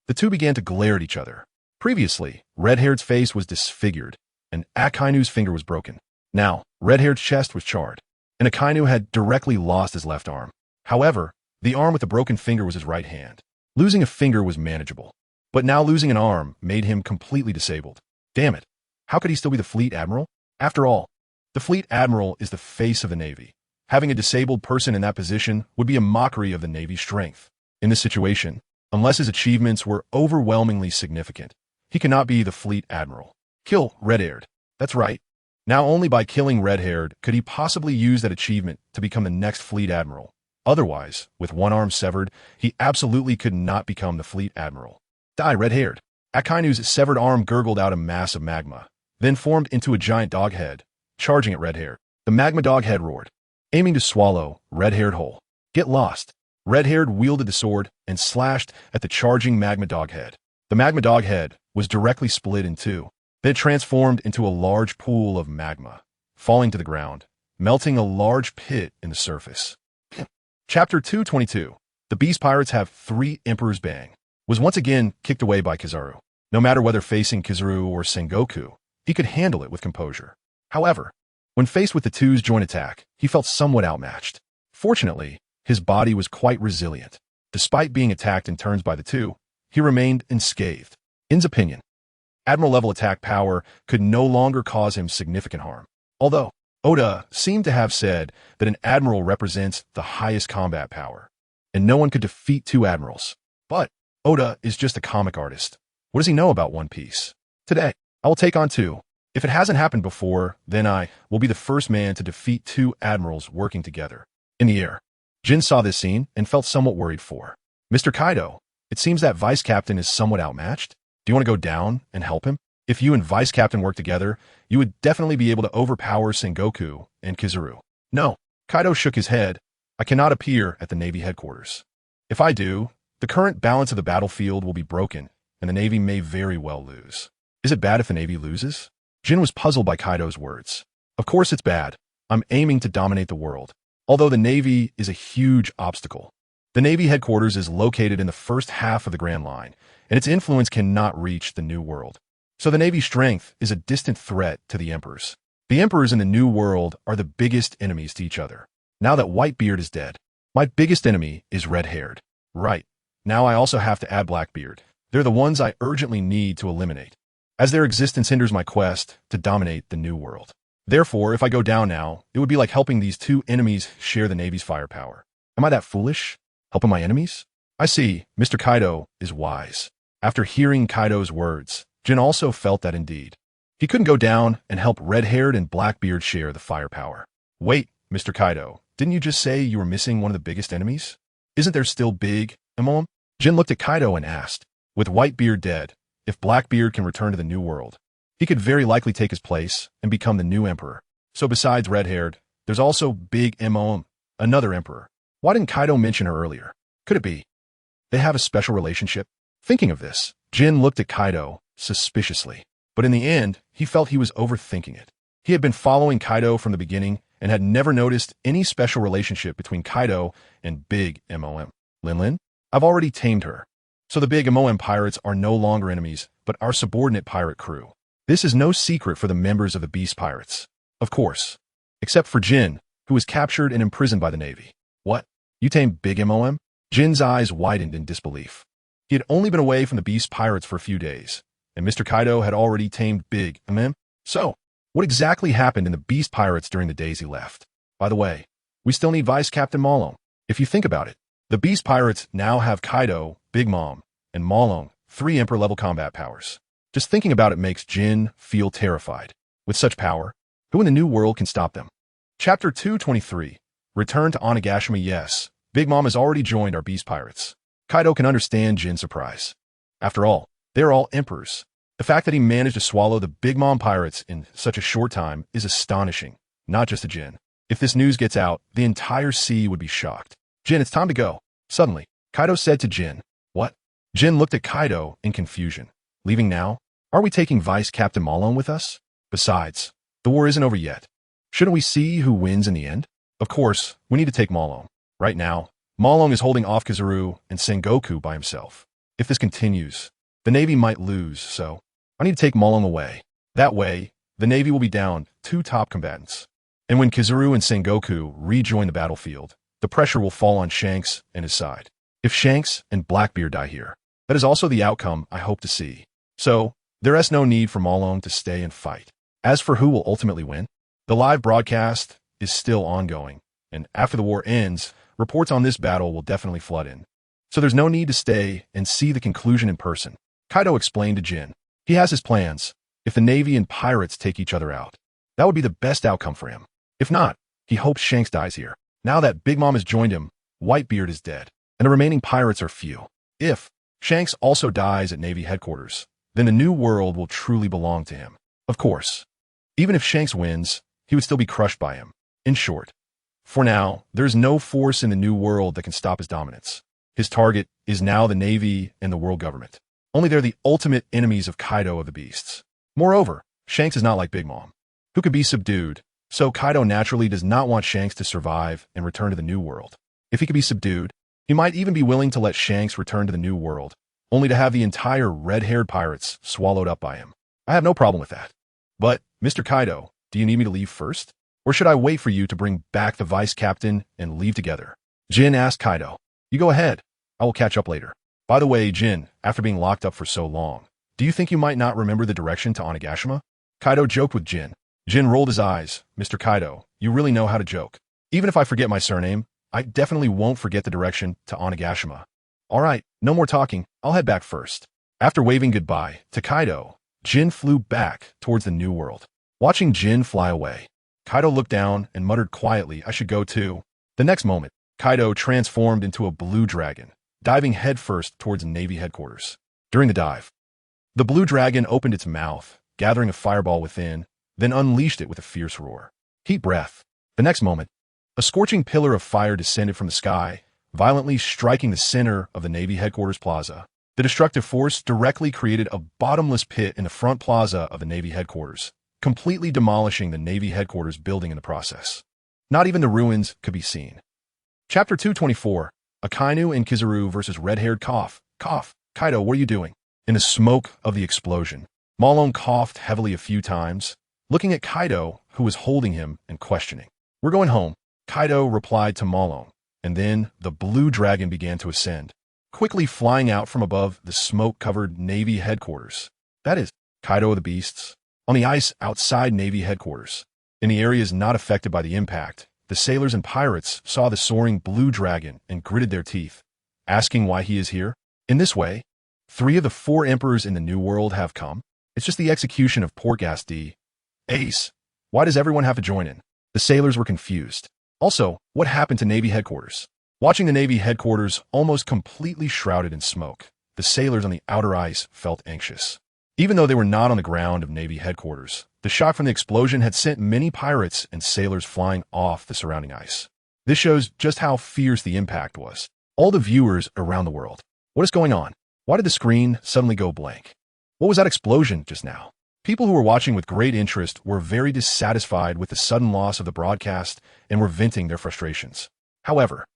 the two began to glare at each other. Previously, Red-Haired's face was disfigured, and Akainu's finger was broken. Now, Red-Haired's chest was charred, and Akainu had directly lost his left arm. However, the arm with the broken finger was his right hand. Losing a finger was manageable, but now losing an arm made him completely disabled. Damn it, how could he still be the Fleet Admiral? After all, the Fleet Admiral is the face of the Navy. Having a disabled person in that position would be a mockery of the Navy's strength. In this situation, unless his achievements were overwhelmingly significant, he cannot be the Fleet Admiral. Kill Red-Haired. That's right. Now only by killing Red-Haired could he possibly use that achievement to become the next Fleet Admiral. Otherwise, with one arm severed, he absolutely could not become the Fleet Admiral. Die, Red-Haired. Akainu's severed arm gurgled out a mass of magma, then formed into a giant dog head, charging at Red-Haired. The magma dog head roared, aiming to swallow Red-Haired whole. Get lost. Red-Haired wielded the sword and slashed at the charging magma dog head. The magma dog head was directly split in two. Then it transformed into a large pool of magma, falling to the ground, melting a large pit in the surface. Chapter 222. The Beast Pirates have 3 Emperors. Bang was once again kicked away by Kizaru. No matter whether facing Kizaru or Sengoku, he could handle it with composure. However, when faced with the two's joint attack, he felt somewhat outmatched. Fortunately, his body was quite resilient. Despite being attacked in turns by the two, he remained unscathed. In's opinion, Admiral-level attack power could no longer cause him significant harm. Although, Oda seemed to have said that an admiral represents the highest combat power, and no one could defeat 2 admirals. But Oda is just a comic artist. What does he know about One Piece? Today, I will take on 2. If it hasn't happened before, then I will be the first man to defeat 2 admirals working together. In the air, Jin saw this scene and felt somewhat worried for Mr. Kaido. It seems that Vice Captain is somewhat outmatched. Do you want to go down and help him? If you and Vice Captain work together, you would definitely be able to overpower Sengoku and Kizaru. No, Kaido shook his head. I cannot appear at the Navy headquarters. If I do, the current balance of the battlefield will be broken, and the Navy may very well lose. Is it bad if the Navy loses? Jin was puzzled by Kaido's words. Of course it's bad. I'm aiming to dominate the world. Although the Navy is a huge obstacle. The Navy headquarters is located in the first half of the Grand Line, and its influence cannot reach the New World. So the Navy's strength is a distant threat to the Emperors. The Emperors in the New World are the biggest enemies to each other. Now that Whitebeard is dead, my biggest enemy is Red-Haired. Right. Now I also have to add Blackbeard. They're the ones I urgently need to eliminate, as their existence hinders my quest to dominate the New World. Therefore, if I go down now, it would be like helping these 2 enemies share the Navy's firepower. Am I that foolish? Helping my enemies? I see, Mr. Kaido is wise. After hearing Kaido's words, Jin also felt that indeed. He couldn't go down and help Red-Haired and Blackbeard share the firepower. Wait, Mr. Kaido, didn't you just say you were missing one of the biggest enemies? Isn't there still Big Mom? Jin looked at Kaido and asked, with Whitebeard dead, if Blackbeard can return to the New World, he could very likely take his place and become the new emperor. So besides Red-Haired, there's also Big Mom, another emperor. Why didn't Kaido mention her earlier? Could it be they have a special relationship? Thinking of this, Jin looked at Kaido suspiciously. But in the end, he felt he was overthinking it. He had been following Kaido from the beginning and had never noticed any special relationship between Kaido and Big Mom. Lin, I've already tamed her. So the Big Mom pirates are no longer enemies, but our subordinate pirate crew. This is no secret for the members of the Beast Pirates. Of course. Except for Jin, who was captured and imprisoned by the Navy. What? You tamed Big Mom? Jin's eyes widened in disbelief. He had only been away from the Beast Pirates for a few days, and Mr. Kaido had already tamed Big Mom. So, what exactly happened in the Beast Pirates during the days he left? By the way, we still need Vice Captain Malone. If you think about it, the Beast Pirates now have Kaido, Big Mom, and Malone, 3 Emperor-level combat powers. Just thinking about it makes Jin feel terrified. With such power, who in the New World can stop them? Chapter 223. Return to Onigashima. Yes, Big Mom has already joined our Beast Pirates. Kaido can understand Jin's surprise. After all, they are all emperors. The fact that he managed to swallow the Big Mom pirates in such a short time is astonishing, not just to Jin. If this news gets out, the entire sea would be shocked. Jin, it's time to go. Suddenly, Kaido said to Jin, What? Jin looked at Kaido in confusion. Leaving now? Are we taking Vice Captain Malone with us? Besides, the war isn't over yet. Shouldn't we see who wins in the end? Of course, we need to take Malone. Right now, Malong is holding off Kizaru and Sengoku by himself. If this continues, the Navy might lose, so I need to take Malong away. That way, the Navy will be down 2 top combatants. And when Kizaru and Sengoku rejoin the battlefield, the pressure will fall on Shanks and his side. If Shanks and Blackbeard die here, that is also the outcome I hope to see. So, there is no need for Malong to stay and fight. As for who will ultimately win, the live broadcast is still ongoing, and after the war ends, reports on this battle will definitely flood in. So there's no need to stay and see the conclusion in person. Kaido explained to Jin. He has his plans. If the Navy and pirates take each other out, that would be the best outcome for him. If not, he hopes Shanks dies here. Now that Big Mom has joined him, Whitebeard is dead, and the remaining pirates are few. If Shanks also dies at Navy headquarters, then the new world will truly belong to him. Of course, even if Shanks wins, he would still be crushed by him. In short, for now, there is no force in the new world that can stop his dominance. His target is now the Navy and the world government. Only they're the ultimate enemies of Kaido of the Beasts. Moreover, Shanks is not like Big Mom, who could be subdued, so Kaido naturally does not want Shanks to survive and return to the new world. If he could be subdued, he might even be willing to let Shanks return to the new world, only to have the entire red-haired pirates swallowed up by him. I have no problem with that. But, Mr. Kaido, do you need me to leave first? Or should I wait for you to bring back the vice captain and leave together? Jin asked Kaido. You go ahead. I will catch up later. By the way, Jin, after being locked up for so long, do you think you might not remember the direction to Onigashima? Kaido joked with Jin. Jin rolled his eyes. Mr. Kaido, you really know how to joke. Even if I forget my surname, I definitely won't forget the direction to Onigashima. All right, no more talking. I'll head back first. After waving goodbye to Kaido, Jin flew back towards the new world. Watching Jin fly away, Kaido looked down and muttered quietly, I should go too. The next moment, Kaido transformed into a blue dragon, diving headfirst towards Navy headquarters. During the dive, the blue dragon opened its mouth, gathering a fireball within, then unleashed it with a fierce roar. Heat breath. The next moment, a scorching pillar of fire descended from the sky, violently striking the center of the Navy headquarters plaza. The destructive force directly created a bottomless pit in the front plaza of the Navy headquarters, completely demolishing the Navy headquarters building in the process. Not even the ruins could be seen. Chapter 224, Akainu and Kizaru versus Red-Haired Cough. Kaido, what are you doing? In the smoke of the explosion, Malong coughed heavily a few times, looking at Kaido, who was holding him and questioning. We're going home, Kaido replied to Malong, and then the blue dragon began to ascend, quickly flying out from above the smoke-covered Navy headquarters. That is, Kaido of the Beasts. On the ice outside Navy headquarters, in the areas not affected by the impact, the sailors and pirates saw the soaring blue dragon and gritted their teeth, asking why he is here. In this way, 3 of the 4 emperors in the New World have come. It's just the execution of Portgas D. Ace. Why does everyone have to join in? The sailors were confused. Also, what happened to Navy headquarters? Watching the Navy headquarters almost completely shrouded in smoke, the sailors on the outer ice felt anxious. Even though they were not on the ground of Navy headquarters, the shock from the explosion had sent many pirates and sailors flying off the surrounding ice. This shows just how fierce the impact was. All the viewers around the world. What is going on? Why did the screen suddenly go blank? What was that explosion just now? People who were watching with great interest were very dissatisfied with the sudden loss of the broadcast and were venting their frustrations. However,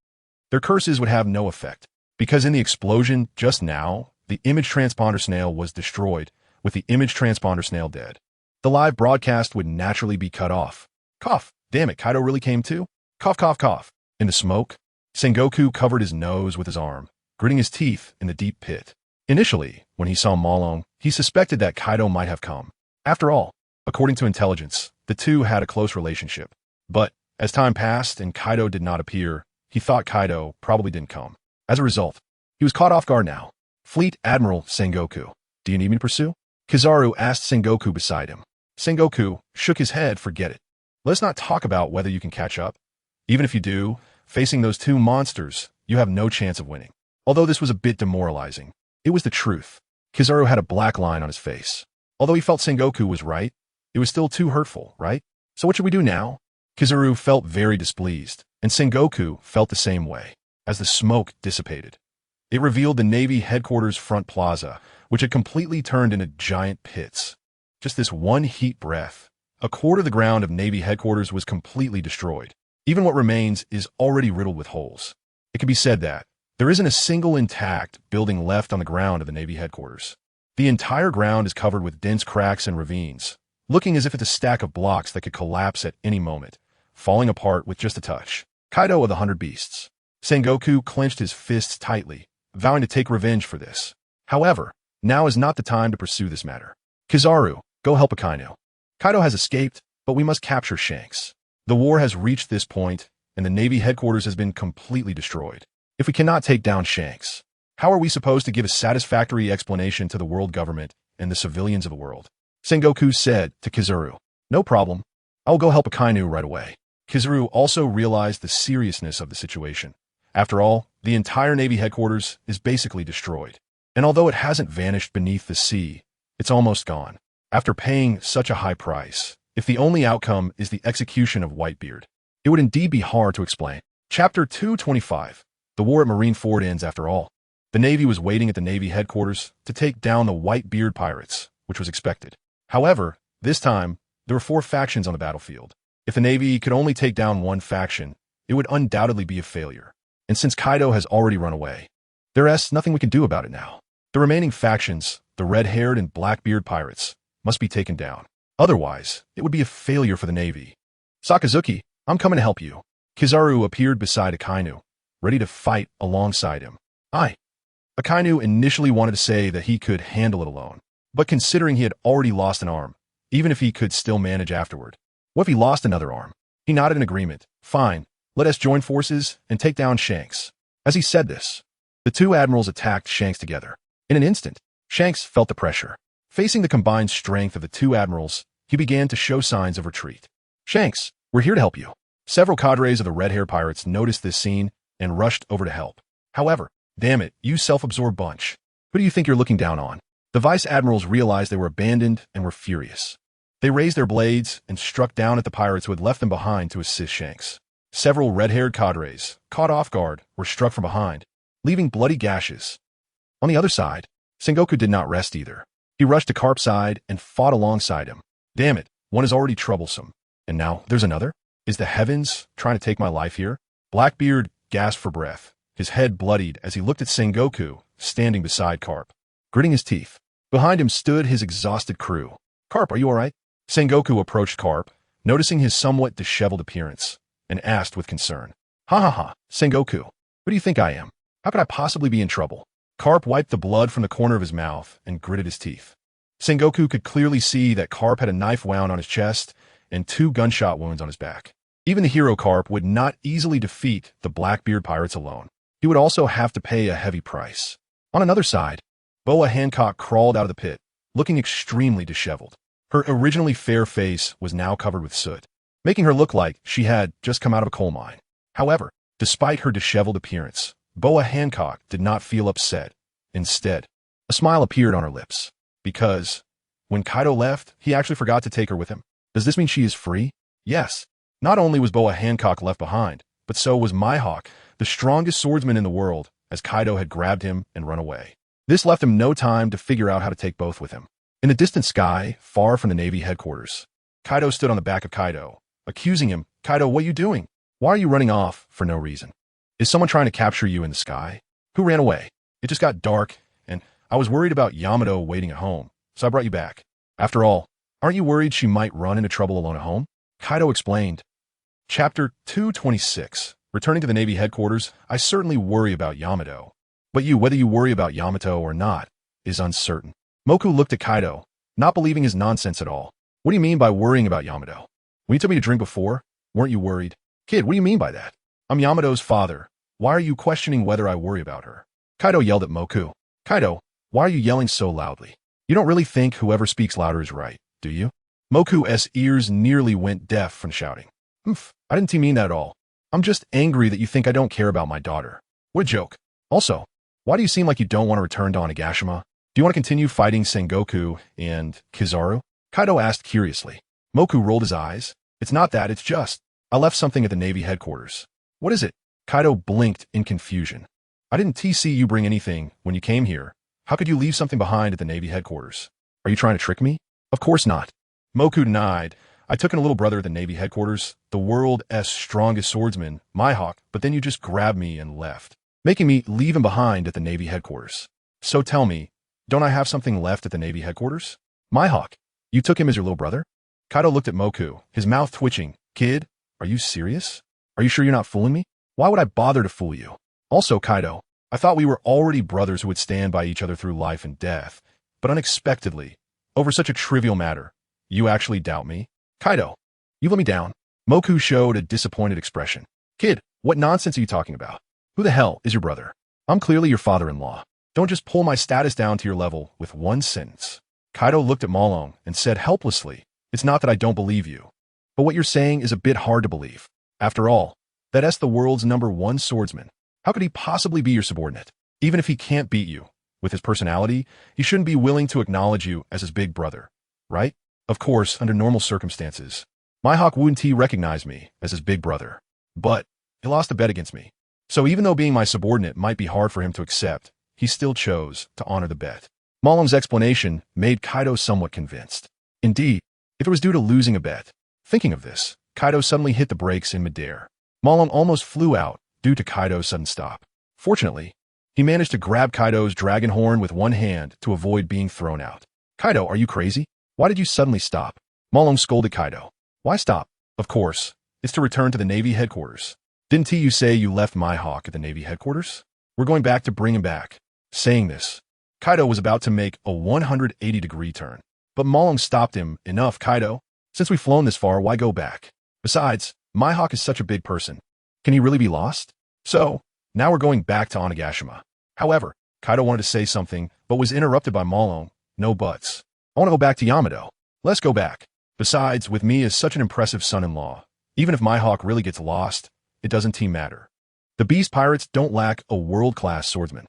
their curses would have no effect, because in the explosion just now, the image transponder snail was destroyed, with the image transponder snail dead. The live broadcast would naturally be cut off. Cough. Damn it, Kaido really came too? Cough. In the smoke, Sengoku covered his nose with his arm, gritting his teeth in the deep pit. Initially, when he saw Malong, he suspected that Kaido might have come. After all, according to intelligence, the two had a close relationship. But, as time passed and Kaido did not appear, he thought Kaido probably didn't come. As a result, he was caught off guard now. Fleet Admiral Sengoku, do you need me to pursue? Kizaru asked Sengoku beside him. Sengoku shook his head, forget it. Let's not talk about whether you can catch up. Even if you do, facing those 2 monsters, you have no chance of winning. Although this was a bit demoralizing, it was the truth. Kizaru had a black line on his face. Although he felt Sengoku was right, it was still too hurtful, right? So what should we do now? Kizaru felt very displeased, and Sengoku felt the same way. As the smoke dissipated, it revealed the Navy headquarters front plaza, which had completely turned into giant pits. Just this one heat breath, a quarter of the ground of Navy headquarters was completely destroyed. Even what remains is already riddled with holes. It can be said that there isn't a single intact building left on the ground of the Navy headquarters. The entire ground is covered with dense cracks and ravines, looking as if it's a stack of blocks that could collapse at any moment, falling apart with just a touch. Kaido of the 100 Beasts. Sengoku clenched his fists tightly, vowing to take revenge for this. However, now is not the time to pursue this matter. Kizaru, go help Akainu. Kaido has escaped, but we must capture Shanks. The war has reached this point, and the Navy headquarters has been completely destroyed. If we cannot take down Shanks, how are we supposed to give a satisfactory explanation to the world government and the civilians of the world? Sengoku said to Kizaru, no problem. I will go help Akainu right away. Kizaru also realized the seriousness of the situation. After all, the entire Navy headquarters is basically destroyed. And although it hasn't vanished beneath the sea, it's almost gone. After paying such a high price, if the only outcome is the execution of Whitebeard, it would indeed be hard to explain. Chapter 225. The war at Marineford ends after all. The Navy was waiting at the Navy headquarters to take down the Whitebeard pirates, which was expected. However, this time, there were 4 factions on the battlefield. If the Navy could only take down one faction, it would undoubtedly be a failure. And since Kaido has already run away, there is nothing we can do about it now. The remaining factions, the red-haired and Blackbeard pirates, must be taken down. Otherwise, it would be a failure for the Navy. Sakazuki, I'm coming to help you. Kizaru appeared beside Akainu, ready to fight alongside him. Akainu initially wanted to say that he could handle it alone, but considering he had already lost an arm, even if he could still manage afterward. What if he lost another arm? He nodded in agreement. Fine, let us join forces and take down Shanks. As he said this, the 2 admirals attacked Shanks together. In an instant, Shanks felt the pressure. Facing the combined strength of the 2 admirals, he began to show signs of retreat. Shanks, we're here to help you. Several cadres of the red-haired pirates noticed this scene and rushed over to help. However, damn it, you self-absorbed bunch. Who do you think you're looking down on? The vice admirals realized they were abandoned and were furious. They raised their blades and struck down at the pirates who had left them behind to assist Shanks. Several red-haired cadres, caught off guard, were struck from behind, leaving bloody gashes. On the other side, Sengoku did not rest either. He rushed to Carp's side and fought alongside him. Damn it, one is already troublesome. And now there's another? Is the heavens trying to take my life here? Blackbeard gasped for breath, his head bloodied as he looked at Sengoku, standing beside Carp, gritting his teeth. Behind him stood his exhausted crew. Carp, are you all right? Sengoku approached Carp, noticing his somewhat disheveled appearance, and asked with concern. Ha, Sengoku, who do you think I am? How could I possibly be in trouble? Carp wiped the blood from the corner of his mouth and gritted his teeth. Sengoku could clearly see that Carp had a knife wound on his chest and 2 gunshot wounds on his back. Even the hero Carp would not easily defeat the Blackbeard pirates alone. He would also have to pay a heavy price. On another side, Boa Hancock crawled out of the pit, looking extremely disheveled. Her originally fair face was now covered with soot, making her look like she had just come out of a coal mine. However, despite her disheveled appearance, Boa Hancock did not feel upset. Instead, a smile appeared on her lips. Because, when Kaido left, he actually forgot to take her with him. Does this mean she is free? Yes. Not only was Boa Hancock left behind, but so was Mihawk, the strongest swordsman in the world, as Kaido had grabbed him and run away. This left him no time to figure out how to take both with him. In the distant sky, far from the Navy headquarters, Kaido stood on the back of Kaido, accusing him. Kaido, what are you doing? Why are you running off for no reason? Is someone trying to capture you in the sky? Who ran away? It just got dark, and I was worried about Yamato waiting at home, so I brought you back. After all, aren't you worried she might run into trouble alone at home? Kaido explained. Chapter 226. Returning to the Navy headquarters, I certainly worry about Yamato. But whether you worry about Yamato or not, is uncertain. Moku looked at Kaido, not believing his nonsense at all. What do you mean by worrying about Yamato? When you told me to drink before, weren't you worried? Kid, what do you mean by that? I'm Yamato's father. Why are you questioning whether I worry about her? Kaido yelled at Moku. Kaido, why are you yelling so loudly? You don't really think whoever speaks louder is right, do you? Moku's ears nearly went deaf from shouting. I didn't mean that at all. I'm just angry that you think I don't care about my daughter. What a joke. Also, why do you seem like you don't want to return to Onigashima? Do you want to continue fighting Sengoku and Kizaru? Kaido asked curiously. Moku rolled his eyes. It's not that, it's just, I left something at the Navy headquarters. What is it? Kaido blinked in confusion. I didn't see you bring anything when you came here. How could you leave something behind at the Navy headquarters? Are you trying to trick me? Of course not. Moku denied. I took in a little brother at the Navy headquarters, the world's strongest swordsman, Mihawk, but then you just grabbed me and left, making me leave him behind at the Navy headquarters. So tell me, don't I have something left at the Navy headquarters? Mihawk, you took him as your little brother? Kaido looked at Moku, his mouth twitching. Kid, are you serious? Are you sure you're not fooling me? Why would I bother to fool you? Also, Kaido, I thought we were already brothers who would stand by each other through life and death, but unexpectedly, over such a trivial matter, you actually doubt me? Kaido, you let me down. Moku showed a disappointed expression. Kid, what nonsense are you talking about? Who the hell is your brother? I'm clearly your father-in-law. Don't just pull my status down to your level with one sentence. Kaido looked at Malong and said helplessly, it's not that I don't believe you, but what you're saying is a bit hard to believe. After all, that's the world's #1 swordsman. How could he possibly be your subordinate? Even if he can't beat you, with his personality, he shouldn't be willing to acknowledge you as his big brother, right? Of course, under normal circumstances, Mihawk wouldn't recognize me as his big brother, but he lost a bet against me. So even though being my subordinate might be hard for him to accept, he still chose to honor the bet. Malong's explanation made Kaido somewhat convinced. Indeed, if it was due to losing a bet. Thinking of this, Kaido suddenly hit the brakes in midair. Malong almost flew out due to Kaido's sudden stop. Fortunately, he managed to grab Kaido's dragon horn with one hand to avoid being thrown out. Kaido, are you crazy? Why did you suddenly stop? Malong scolded Kaido. Why stop? Of course, it's to return to the Navy headquarters. Didn't you say you left Mihawk at the Navy headquarters? We're going back to bring him back. Saying this, Kaido was about to make a 180-degree turn. But Malong stopped him. Enough, Kaido. Since we've flown this far, why go back? Besides, Mihawk is such a big person. Can he really be lost? So, now we're going back to Onigashima. However, Kaido wanted to say something, but was interrupted by Malong. No buts. I want to go back to Yamato. Let's go back. Besides, with me as such an impressive son-in-law, even if Mihawk really gets lost, it doesn't matter. The Beast Pirates don't lack a world-class swordsman.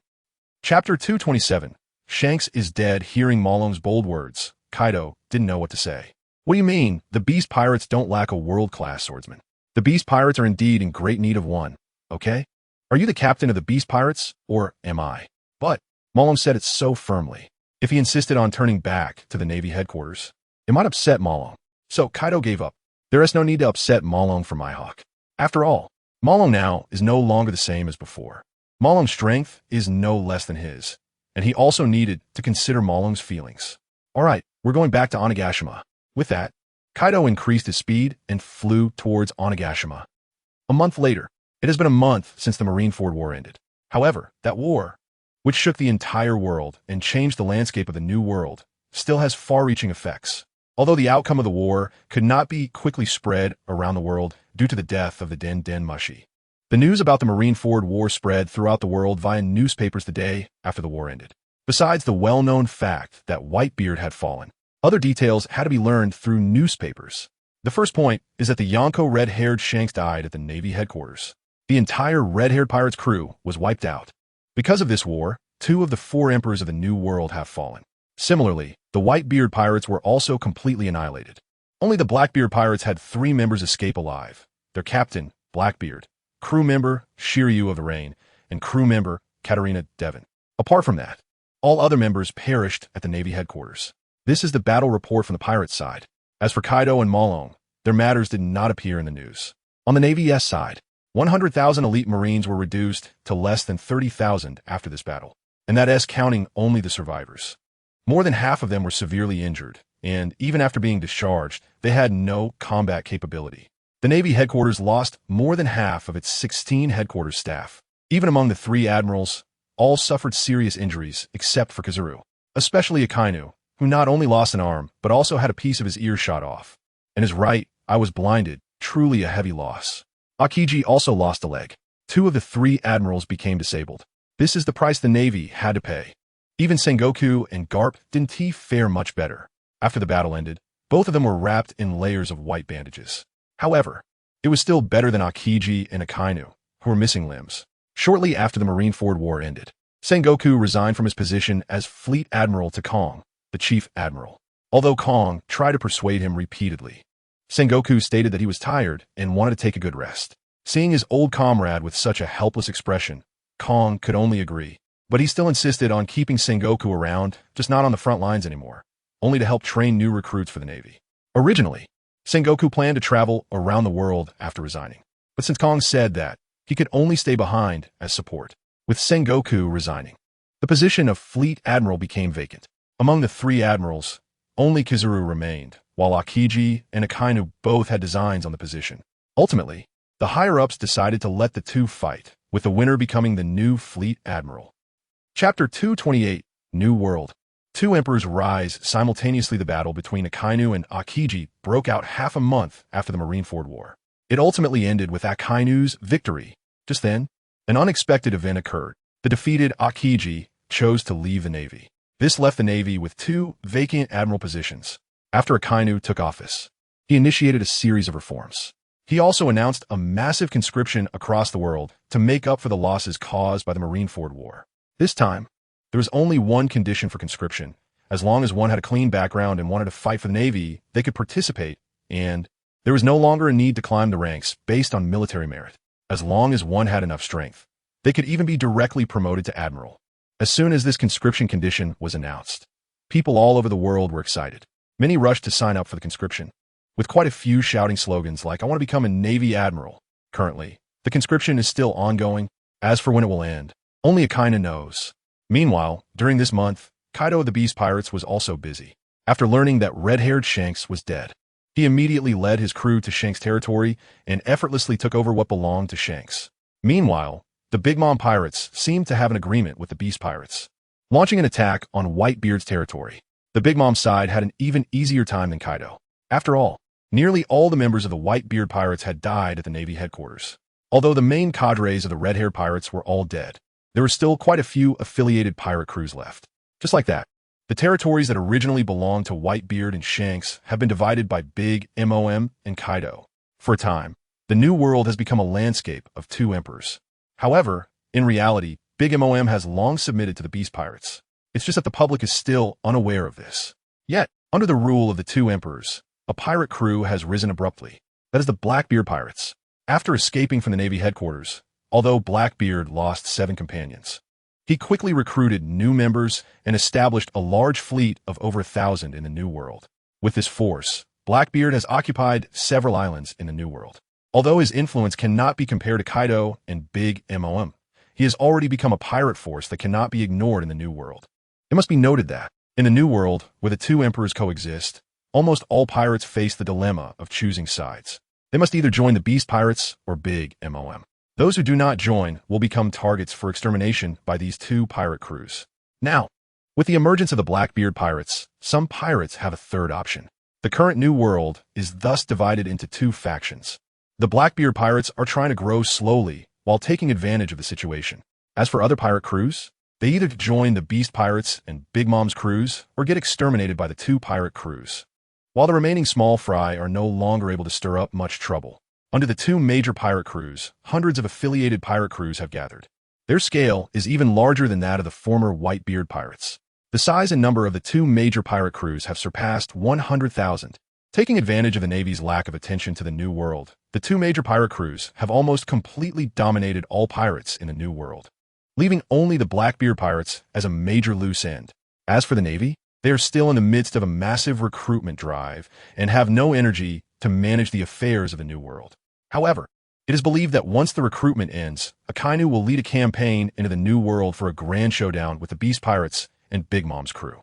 Chapter 227. Shanks is dead. Hearing Malong's bold words, Kaido didn't know what to say. What do you mean, the Beast Pirates don't lack a world-class swordsman? The Beast Pirates are indeed in great need of one, okay? Are you the captain of the Beast Pirates, or am I? But, Malong said it so firmly. If he insisted on turning back to the Navy headquarters, it might upset Malong. So Kaido gave up. There is no need to upset Malong for Mihawk. After all, Malong now is no longer the same as before. Malong's strength is no less than his, and he also needed to consider Malong's feelings. Alright, we're going back to Onigashima. With that, Kaido increased his speed and flew towards Onigashima. A month later, it has been a month since the Marineford War ended. However, that war, which shook the entire world and changed the landscape of the New World, still has far-reaching effects. Although the outcome of the war could not be quickly spread around the world due to the death of the Den Mushi. The news about the Marineford War spread throughout the world via newspapers the day after the war ended. Besides the well-known fact that Whitebeard had fallen, other details had to be learned through newspapers. The first point is that the Yonko red-haired Shanks died at the Navy headquarters. The entire red-haired pirate's crew was wiped out. Because of this war, 2 of the 4 emperors of the New World have fallen. Similarly, the Whitebeard pirates were also completely annihilated. Only the Blackbeard pirates had 3 members escape alive. Their captain, Blackbeard, crew member, Shiryu of the Rain, and crew member, Katarina Devon. Apart from that, all other members perished at the Navy headquarters. This is the battle report from the pirate side. As for Kaido and Malong, their matters did not appear in the news. On the Navy's side, 100,000 elite Marines were reduced to less than 30,000 after this battle, and that is counting only the survivors. More than half of them were severely injured, and even after being discharged, they had no combat capability. The Navy headquarters lost more than half of its 16 headquarters staff. Even among the 3 admirals, all suffered serious injuries except for Kazuru, especially Akainu, who not only lost an arm, but also had a piece of his ear shot off. And his right eye was blinded, truly a heavy loss. Akiji also lost a leg. 2 of the 3 admirals became disabled. This is the price the Navy had to pay. Even Sengoku and Garp didn't fare much better. After the battle ended, both of them were wrapped in layers of white bandages. However, it was still better than Akiji and Akainu, who were missing limbs. Shortly after the Marineford War ended, Sengoku resigned from his position as Fleet Admiral to Kong, the Chief Admiral. Although Kong tried to persuade him repeatedly, Sengoku stated that he was tired and wanted to take a good rest. Seeing his old comrade with such a helpless expression, Kong could only agree. But he still insisted on keeping Sengoku around, just not on the front lines anymore, only to help train new recruits for the Navy. Originally, Sengoku planned to travel around the world after resigning. But since Kong said that he could only stay behind as support, with Sengoku resigning, the position of Fleet Admiral became vacant. Among the three admirals, only Kizuru remained, while Akiji and Akainu both had designs on the position. Ultimately, the higher-ups decided to let the two fight, with the winner becoming the new Fleet Admiral. Chapter 228, New World. Two emperors rise simultaneously. The battle between Akainu and Akiji broke out half a month after the Marineford War. It ultimately ended with Akainu's victory. Just then, an unexpected event occurred. The defeated Akiji chose to leave the Navy. This left the Navy with two vacant admiral positions. After Akainu took office, he initiated a series of reforms. He also announced a massive conscription across the world to make up for the losses caused by the Marineford War. This time, there was only one condition for conscription. As long as one had a clean background and wanted to fight for the Navy, they could participate, and there was no longer a need to climb the ranks based on military merit. As long as one had enough strength, they could even be directly promoted to admiral. As soon as this conscription condition was announced, people all over the world were excited. Many rushed to sign up for the conscription, with quite a few shouting slogans like, "I want to become a Navy admiral." Currently, the conscription is still ongoing. As for when it will end, only Akainu knows. Meanwhile, during this month, Kaido of the Beast Pirates was also busy. After learning that red-haired Shanks was dead, he immediately led his crew to Shanks' territory and effortlessly took over what belonged to Shanks. Meanwhile, the Big Mom Pirates seemed to have an agreement with the Beast Pirates, launching an attack on Whitebeard's territory. The Big Mom side had an even easier time than Kaido. After all, nearly all the members of the Whitebeard Pirates had died at the Navy headquarters. Although the main cadres of the red-haired pirates were all dead, there were still quite a few affiliated pirate crews left. Just like that, the territories that originally belonged to Whitebeard and Shanks have been divided by Big Mom and Kaido. For a time, the New World has become a landscape of two emperors. However, in reality, Big Mom has long submitted to the Beast Pirates. It's just that the public is still unaware of this. Yet, under the rule of the two emperors, a pirate crew has risen abruptly. That is the Blackbeard Pirates. After escaping from the Navy headquarters, although Blackbeard lost 7 companions, he quickly recruited new members and established a large fleet of over 1,000 in the New World. With this force, Blackbeard has occupied several islands in the New World. Although his influence cannot be compared to Kaido and Big Mom, he has already become a pirate force that cannot be ignored in the New World. It must be noted that, in the New World, where the two emperors coexist, almost all pirates face the dilemma of choosing sides. They must either join the Beast Pirates or Big Mom. Those who do not join will become targets for extermination by these two pirate crews. Now, with the emergence of the Blackbeard Pirates, some pirates have a third option. The current New World is thus divided into two factions. The Blackbeard Pirates are trying to grow slowly while taking advantage of the situation. As for other pirate crews, they either join the Beast Pirates and Big Mom's crews or get exterminated by the two pirate crews. While the remaining small fry are no longer able to stir up much trouble, under the two major pirate crews, hundreds of affiliated pirate crews have gathered. Their scale is even larger than that of the former Whitebeard Pirates. The size and number of the two major pirate crews have surpassed 100,000. Taking advantage of the Navy's lack of attention to the New World, the two major pirate crews have almost completely dominated all pirates in the New World, leaving only the Blackbeard Pirates as a major loose end. As for the Navy, they are still in the midst of a massive recruitment drive and have no energy to manage the affairs of the New World. However, it is believed that once the recruitment ends, Akainu will lead a campaign into the New World for a grand showdown with the Beast Pirates and Big Mom's crew.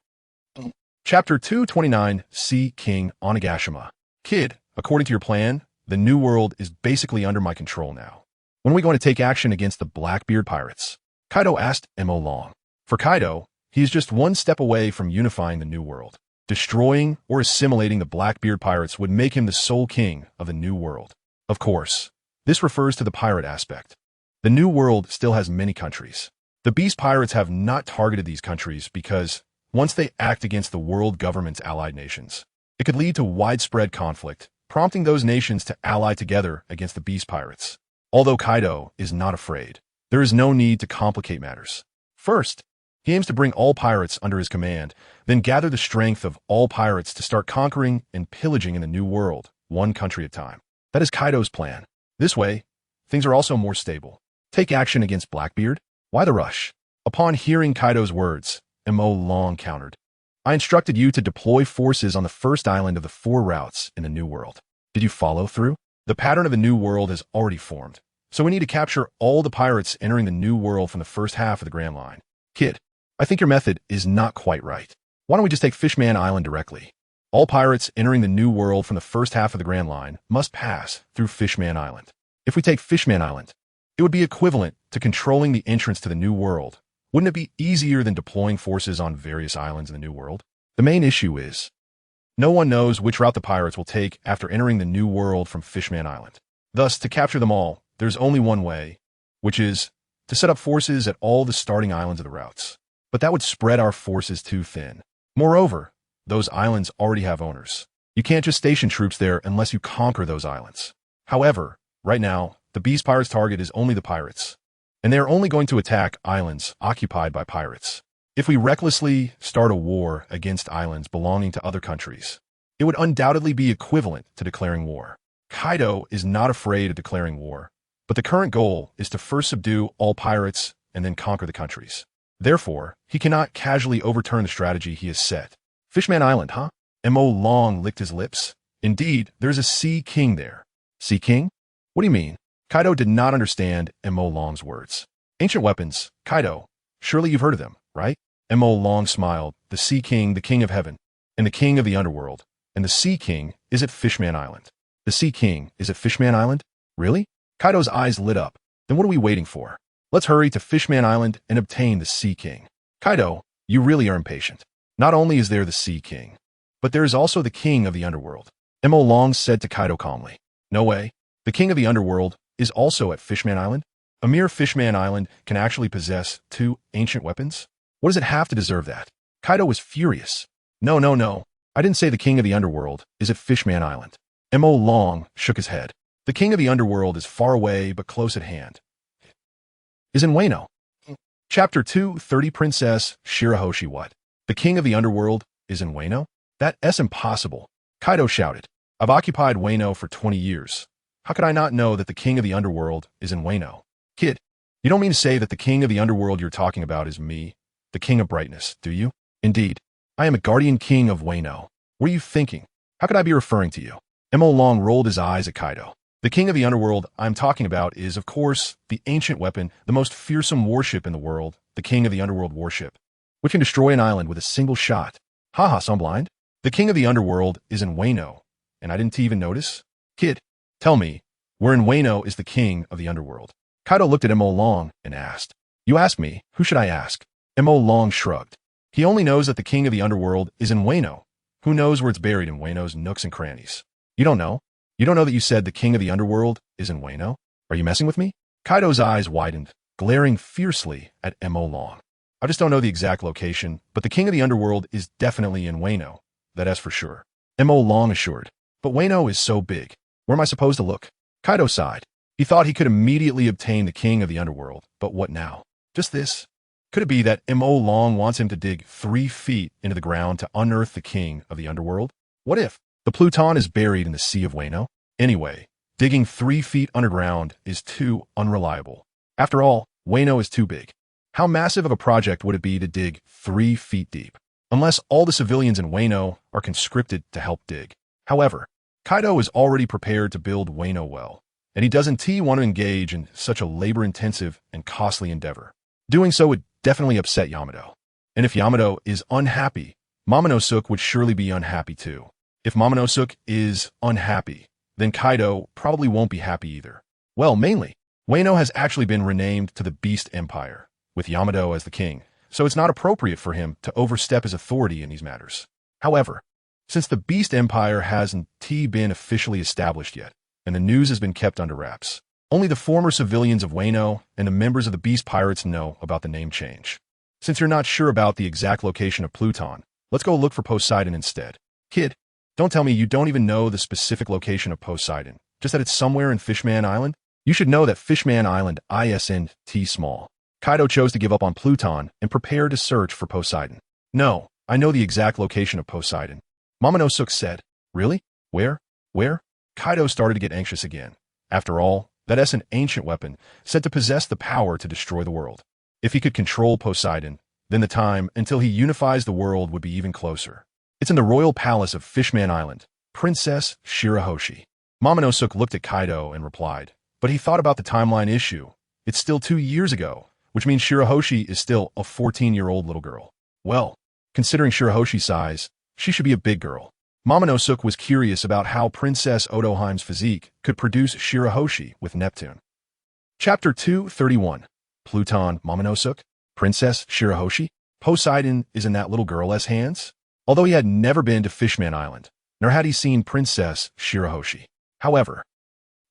Chapter 229, Sea King Onigashima. Kid, according to your plan, the New World is basically under my control now. When are we going to take action against the Blackbeard Pirates? Kaido asked Mo Long. For Kaido, he is just one step away from unifying the New World. Destroying or assimilating the Blackbeard Pirates would make him the sole king of the New World. Of course, this refers to the pirate aspect. The New World still has many countries. The Beast Pirates have not targeted these countries because, once they act against the world government's allied nations, it could lead to widespread conflict, prompting those nations to ally together against the Beast Pirates. Although Kaido is not afraid, there is no need to complicate matters. First, he aims to bring all pirates under his command, then gather the strength of all pirates to start conquering and pillaging in the New World, one country at a time. That is Kaido's plan. This way, things are also more stable. Take action against Blackbeard? Why the rush? Upon hearing Kaido's words, Mo Long countered. I instructed you to deploy forces on the first island of the 4 routes in the New World. Did you follow through? The pattern of the new world has already formed, so we need to capture all the pirates entering the new world from the first half of the Grand Line. Kid, I think your method is not quite right. Why don't we just take Fishman Island directly? All pirates entering the new world from the first half of the Grand Line must pass through Fishman Island. If we take Fishman Island, it would be equivalent to controlling the entrance to the new world. Wouldn't it be easier than deploying forces on various islands in the new world? The main issue is, no one knows which route the pirates will take after entering the new world from Fishman Island. Thus, to capture them all, there's only one way, which is to set up forces at all the starting islands of the routes. But that would spread our forces too thin. Moreover, those islands already have owners. You can't just station troops there unless you conquer those islands. However, right now, the Beast Pirates' target is only the pirates, and they are only going to attack islands occupied by pirates. If we recklessly start a war against islands belonging to other countries, it would undoubtedly be equivalent to declaring war. Kaido is not afraid of declaring war, but the current goal is to first subdue all pirates and then conquer the countries. Therefore, he cannot casually overturn the strategy he has set. Fishman Island, huh? Mo Long licked his lips. Indeed, there's a Sea King there. Sea King? What do you mean? Kaido did not understand Mo Long's words. Ancient weapons, Kaido. Surely you've heard of them, right? Mo Long smiled. The Sea King, the King of Heaven, and the King of the Underworld, and the Sea King is at Fishman Island. The Sea King is at Fishman Island? Really? Kaido's eyes lit up. Then what are we waiting for? Let's hurry to Fishman Island and obtain the Sea King. Kaido, you really are impatient. Not only is there the Sea King, but there is also the King of the Underworld. Mo Long said to Kaido calmly. No way. The King of the Underworld is also at Fishman Island? A mere Fishman Island can actually possess 2 ancient weapons? What does it have to deserve that? Kaido was furious. No. I didn't say the King of the Underworld is at Fishman Island. Mo Long shook his head. The King of the Underworld is far away but close at hand. Is in Wano. Chapter 2:30 Princess Shirahoshi. What? The King of the Underworld is in Wano? That's impossible. Kaido shouted. I've occupied Wano for 20 years. How could I not know that the King of the Underworld is in Wano? Kid, you don't mean to say that the King of the Underworld you're talking about is me, the King of Brightness, do you? Indeed. I am a guardian king of Wano. What are you thinking? How could I be referring to you? Mo Long rolled his eyes at Kaido. The King of the Underworld I'm talking about is, of course, the ancient weapon, the most fearsome warship in the world, the King of the Underworld warship, which can destroy an island with a single shot. Haha, so I'm blind? The King of the Underworld is in Wano, and I didn't even notice? Kid, tell me, where in Wano is the King of the Underworld? Kaido looked at Mo Long and asked. You ask me, who should I ask? Mo Long shrugged. He only knows that the King of the Underworld is in Wano. Who knows where it's buried in Wano's nooks and crannies? You don't know? You don't know that you said the King of the Underworld is in Wano? Are you messing with me? Kaido's eyes widened, glaring fiercely at Mo Long. I just don't know the exact location, but the King of the Underworld is definitely in Wano. That is for sure. Mo Long assured. But Wano is so big. Where am I supposed to look? Kaido sighed. He thought he could immediately obtain the King of the Underworld, but what now? Just this? Could it be that Mo Long wants him to dig 3 feet into the ground to unearth the King of the Underworld? What if the Pluton is buried in the Sea of Wano? Anyway, digging 3 feet underground is too unreliable. After all, Wano is too big. How massive of a project would it be to dig 3 feet deep? Unless all the civilians in Wano are conscripted to help dig. However, Kaido is already prepared to build Wano well, and he doesn't want to engage in such a labor-intensive and costly endeavor. Doing so would definitely upset Yamato. And if Yamato is unhappy, Momonosuke would surely be unhappy too. If Momonosuke is unhappy, then Kaido probably won't be happy either. Well, mainly, Wano has actually been renamed to the Beast Empire, with Yamato as the king, so it's not appropriate for him to overstep his authority in these matters. However, since the Beast Empire hasn't been officially established yet, and the news has been kept under wraps, only the former civilians of Wano and the members of the Beast Pirates know about the name change. Since you're not sure about the exact location of Pluton, let's go look for Poseidon instead. Kid, don't tell me you don't even know the specific location of Poseidon, just that it's somewhere in Fishman Island? You should know that Fishman Island isn't small. Kaido chose to give up on Pluton and prepare to search for Poseidon. No, I know the exact location of Poseidon. Momonosuke said. Really? Where? Where? Kaido started to get anxious again. After all, that's an ancient weapon, said to possess the power to destroy the world. If he could control Poseidon, then the time until he unifies the world would be even closer. It's in the royal palace of Fishman Island, Princess Shirahoshi. Momonosuke looked at Kaido and replied, but he thought about the timeline issue. It's still 2 years ago, which means Shirahoshi is still a 14-year-old little girl. Well, considering Shirahoshi's size, she should be a big girl. Momonosuke was curious about how Princess Otoheim's physique could produce Shirahoshi with Neptune. Chapter 231. Pluton Momonosuke? Princess Shirahoshi? Poseidon is in that little girl's hands? Although he had never been to Fishman Island, nor had he seen Princess Shirahoshi. However,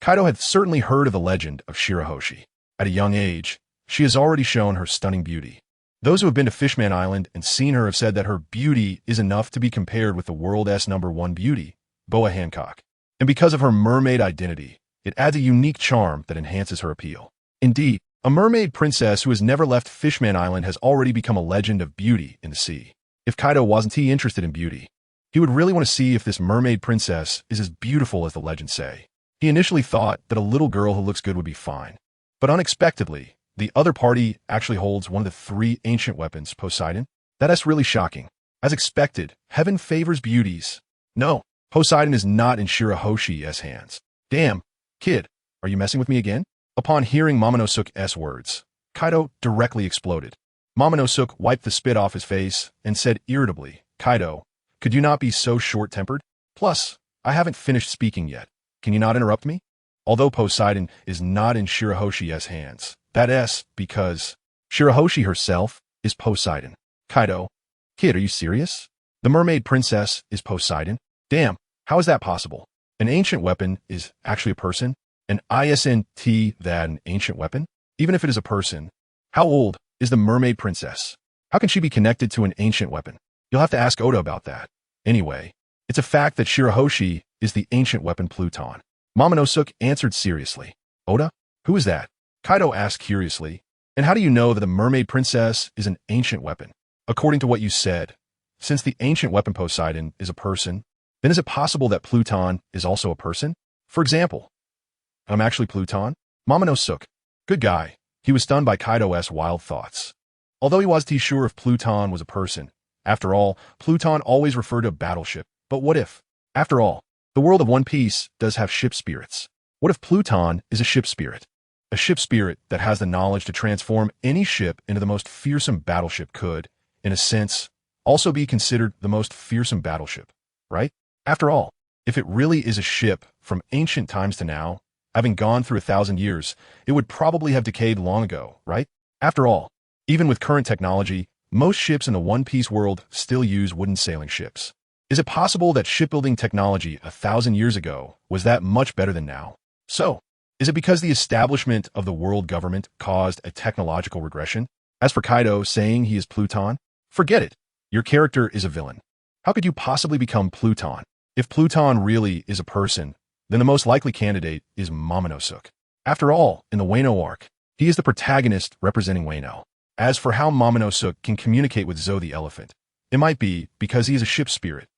Kaido had certainly heard of the legend of Shirahoshi. At a young age, she has already shown her stunning beauty. Those who have been to Fishman Island and seen her have said that her beauty is enough to be compared with the world's #1 beauty, Boa Hancock. And because of her mermaid identity, it adds a unique charm that enhances her appeal. Indeed, a mermaid princess who has never left Fishman Island has already become a legend of beauty in the sea. If Kaido wasn't interested in beauty, he would really want to see if this mermaid princess is as beautiful as the legends say. He initially thought that a little girl who looks good would be fine. But unexpectedly, the other party actually holds one of the 3 ancient weapons, Poseidon. That's really shocking. As expected, heaven favors beauties. No, Poseidon is not in Shirahoshi's hands. Damn, kid, are you messing with me again? Upon hearing Momonosuke's words, Kaido directly exploded. Momonosuke wiped the spit off his face and said irritably, Kaido, could you not be so short-tempered? Plus, I haven't finished speaking yet. Can you not interrupt me? Although Poseidon is not in Shirahoshi's hands, that's because Shirahoshi herself is Poseidon. Kaido, kid, are you serious? The mermaid princess is Poseidon? Damn, how is that possible? An ancient weapon is actually a person? An isn't that an ancient weapon? Even if it is a person, how old is the mermaid princess? How can she be connected to an ancient weapon? You'll have to ask Oda about that. Anyway, it's a fact that Shirahoshi is the ancient weapon Pluton. Momonosuke answered seriously. Oda? Who is that? Kaido asked curiously. And how do you know that the mermaid princess is an ancient weapon? According to what you said, since the ancient weapon Poseidon is a person, then is it possible that Pluton is also a person? For example, I'm actually Pluton? Momonosuke. Good guy. He was stunned by Kaido's wild thoughts. Although he wasn't sure if Pluton was a person. After all, Pluton always referred to a battleship. But what if? After all, the world of One Piece does have ship spirits. What if Pluton is a ship spirit? A ship spirit that has the knowledge to transform any ship into the most fearsome battleship could, in a sense, also be considered the most fearsome battleship, right? After all, if it really is a ship from ancient times to now, having gone through 1,000 years, it would probably have decayed long ago, right? After all, even with current technology, most ships in the One Piece world still use wooden sailing ships. Is it possible that shipbuilding technology 1,000 years ago was that much better than now? So, is it because the establishment of the world government caused a technological regression? As for Kaido saying he is Pluton, forget it. Your character is a villain. How could you possibly become Pluton? If Pluton really is a person, then the most likely candidate is Momonosuke. After all, in the Wano arc, he is the protagonist representing Wano. As for how Momonosuke can communicate with Zo the elephant, it might be because he is a ship spirit.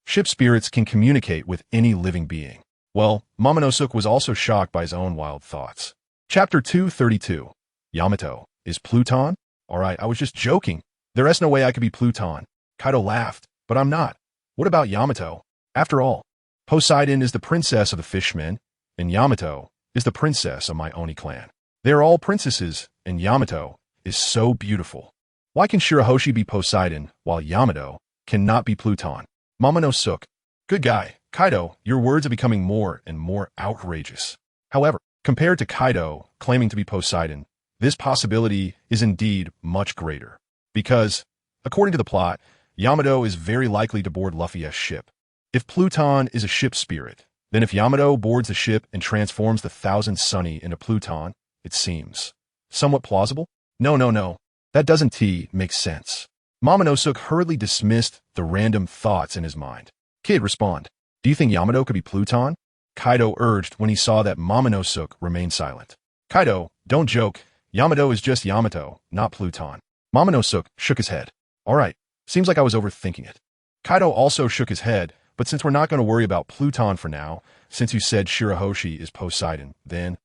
Ship spirits can communicate with any living being. Well, Momonosuke was also shocked by his own wild thoughts. Chapter 232. Yamato. Is Pluton? Alright, I was just joking. There is no way I could be Pluton. Kaido laughed, but I'm not. What about Yamato? After all, Poseidon is the princess of the fishmen, and Yamato is the princess of my Oni clan. They are all princesses, and Yamato is so beautiful. Why can Shirahoshi be Poseidon, while Yamato cannot be Pluton? Momonosuke. Good guy. Kaido, your words are becoming more and more outrageous. However, compared to Kaido claiming to be Poseidon, this possibility is indeed much greater. Because, according to the plot, Yamato is very likely to board Luffy's ship. If Pluton is a ship spirit, then if Yamato boards the ship and transforms the 1,000 Sunny into Pluton, it seems somewhat plausible? No. That doesn't make sense. Momonosuke hurriedly dismissed the random thoughts in his mind. Kid, respond. Do you think Yamato could be Pluton? Kaido urged when he saw that Momonosuke remained silent. Kaido, don't joke. Yamato is just Yamato, not Pluton. Momonosuke shook his head. Alright, seems like I was overthinking it. Kaido also shook his head, but since we're not going to worry about Pluton for now, since you said Shirahoshi is Poseidon, then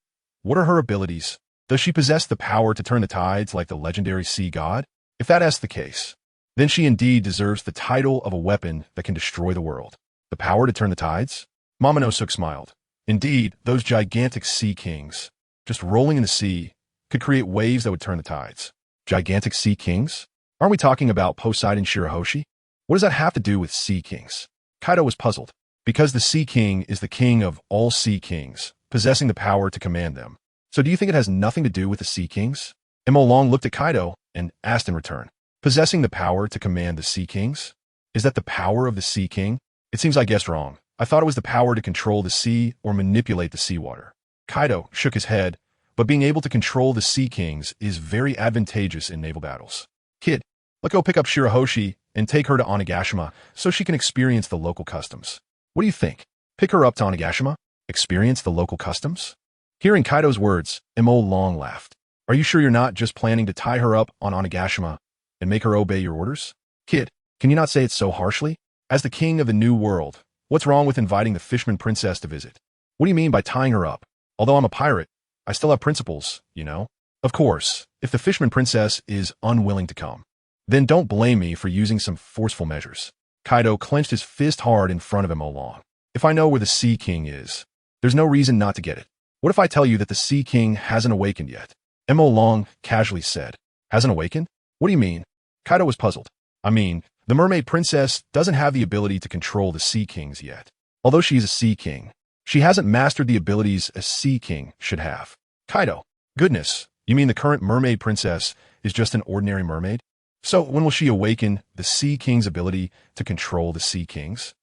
what are her abilities? Does she possess the power to turn the tides like the legendary sea god? If that is the case, then she indeed deserves the title of a weapon that can destroy the world. The power to turn the tides? Momonosuke smiled. Indeed, those gigantic sea kings, just rolling in the sea, could create waves that would turn the tides. Gigantic sea kings? Aren't we talking about Poseidon Shirahoshi? What does that have to do with sea kings? Kaido was puzzled. Because the Sea King is the king of all sea kings, possessing the power to command them. So do you think it has nothing to do with the Sea Kings? Emo Long looked at Kaido and asked in return, possessing the power to command the Sea Kings? Is that the power of the Sea King? It seems I guessed wrong. I thought it was the power to control the sea or manipulate the seawater. Kaido shook his head, but being able to control the Sea Kings is very advantageous in naval battles. Kid, let's go pick up Shirahoshi and take her to Onigashima so she can experience the local customs. What do you think? Pick her up to Onigashima? Experience the local customs? Hearing Kaido's words, Emo Long laughed. Are you sure you're not just planning to tie her up on Onigashima and make her obey your orders? Kid, can you not say it so harshly? As the king of the new world, what's wrong with inviting the Fishman Princess to visit? What do you mean by tying her up? Although I'm a pirate, I still have principles, you know? Of course, if the Fishman Princess is unwilling to come, then don't blame me for using some forceful measures. Kaido clenched his fist hard in front of Emo Long. If I know where the Sea King is, there's no reason not to get it. What if I tell you that the Sea King hasn't awakened yet? Emo Long casually said. Hasn't awakened? What do you mean? Kaido was puzzled. I mean, the Mermaid Princess doesn't have the ability to control the Sea Kings yet. Although she is a Sea King, she hasn't mastered the abilities a Sea King should have. Kaido, goodness, you mean the current Mermaid Princess is just an ordinary mermaid? So when will she awaken the Sea King's ability to control the Sea Kings?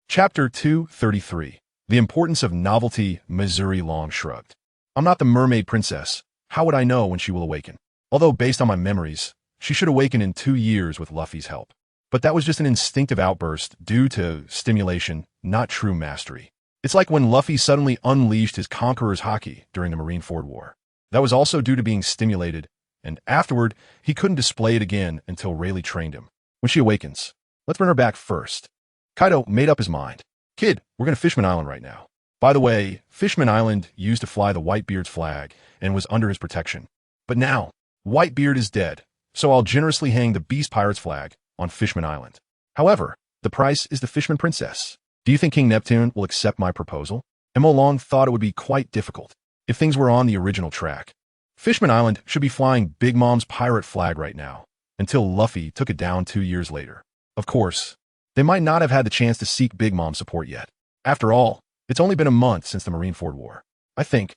Chapter 233. The Importance of Novelty. Missouri Long shrugged. I'm not the Mermaid Princess. How would I know when she will awaken? Although based on my memories, she should awaken in 2 years with Luffy's help. But that was just an instinctive outburst due to stimulation, not true mastery. It's like when Luffy suddenly unleashed his Conqueror's Haki during the Marineford War. That was also due to being stimulated, and afterward, he couldn't display it again until Rayleigh trained him. When she awakens, let's bring her back first. Kaido made up his mind. Kid, we're going to Fishman Island right now. By the way, Fishman Island used to fly the Whitebeard's flag and was under his protection. But now, Whitebeard is dead, so I'll generously hang the Beast Pirate's flag on Fishman Island. However, the price is the Fishman Princess. Do you think King Neptune will accept my proposal? Emo Long thought it would be quite difficult if things were on the original track. Fishman Island should be flying Big Mom's pirate flag right now, until Luffy took it down 2 years later. Of course, they might not have had the chance to seek Big Mom's support yet. After all, it's only been a month since the Marineford War. I think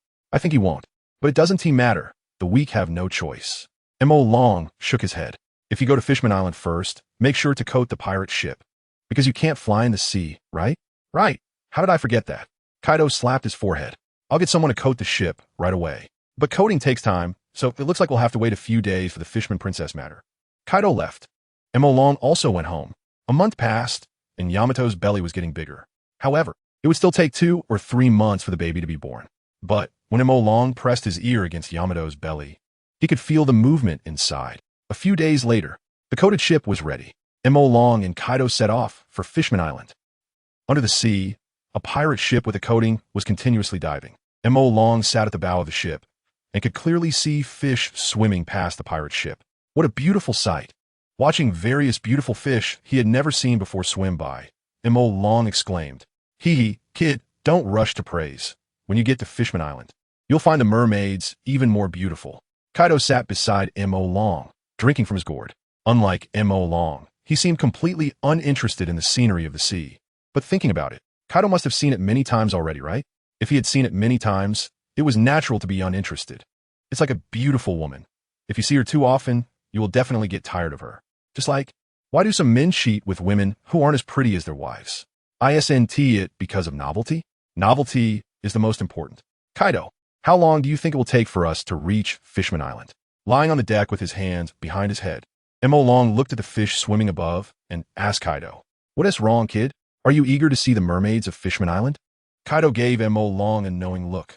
he won't. But it doesn't matter. The weak have no choice. Emo Long shook his head. If you go to Fishman Island first, make sure to coat the pirate ship. Because you can't fly in the sea, right? Right. How did I forget that? Kaido slapped his forehead. I'll get someone to coat the ship right away. But coating takes time, so it looks like we'll have to wait a few days for the Fishman Princess matter. Kaido left. Emo Long also went home. A month passed, and Yamato's belly was getting bigger. However, it would still take 2 or 3 months for the baby to be born. But when Emo Long pressed his ear against Yamato's belly, he could feel the movement inside. A few days later, the coated ship was ready. Emo Long and Kaido set off for Fishman Island. Under the sea, a pirate ship with a coating was continuously diving. Emo Long sat at the bow of the ship and could clearly see fish swimming past the pirate ship. What a beautiful sight! Watching various beautiful fish he had never seen before swim by, Emo Long exclaimed, Hee, kid, don't rush to praise. When you get to Fishman Island, you'll find the mermaids even more beautiful. Kaido sat beside Emo Long, drinking from his gourd. Unlike Emo Long, he seemed completely uninterested in the scenery of the sea. But thinking about it, Kaido must have seen it many times already, right? If he had seen it many times, it was natural to be uninterested. It's like a beautiful woman. If you see her too often, you will definitely get tired of her. Just like, why do some men cheat with women who aren't as pretty as their wives? Isn't it because of novelty? Novelty is the most important. Kaido, how long do you think it will take for us to reach Fishman Island? Lying on the deck with his hands behind his head, Emo Long looked at the fish swimming above and asked Kaido, What is wrong, kid? Are you eager to see the mermaids of Fishman Island? Kaido gave Emo Long a knowing look.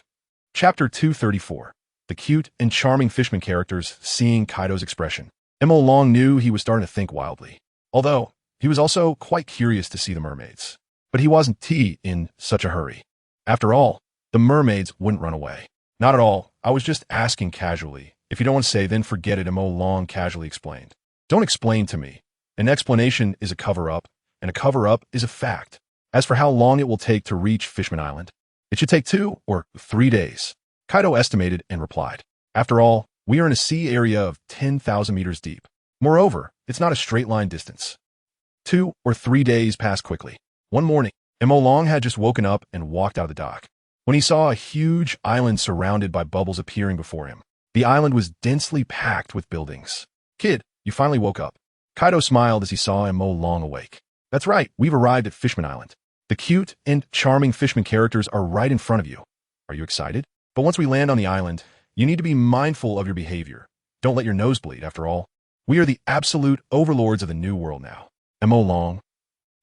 Chapter 234. The cute and charming fishman characters seeing Kaido's expression. Emo Long knew he was starting to think wildly. Although, he was also quite curious to see the mermaids. But he wasn't in such a hurry. After all, the mermaids wouldn't run away. Not at all. I was just asking casually. If you don't want to say, then forget it, Emo Long casually explained. Don't explain to me. An explanation is a cover-up, and a cover-up is a fact. As for how long it will take to reach Fishman Island, It should take 2 or 3 days, Kaido estimated and replied. After all, we are in a sea area of 10,000 meters deep. Moreover, it's not a straight line distance. 2 or 3 days passed quickly. One morning, Long had just woken up and walked out of the dock when he saw a huge island surrounded by bubbles appearing before him. The island was densely packed with buildings. Kid, you finally woke up. Kaido smiled as he saw Long awake. That's right, we've arrived at Fishman Island. The cute and charming Fishman characters are right in front of you. Are you excited? But once we land on the island, you need to be mindful of your behavior. Don't let your nose bleed, after all. We are the absolute overlords of the new world now. Long,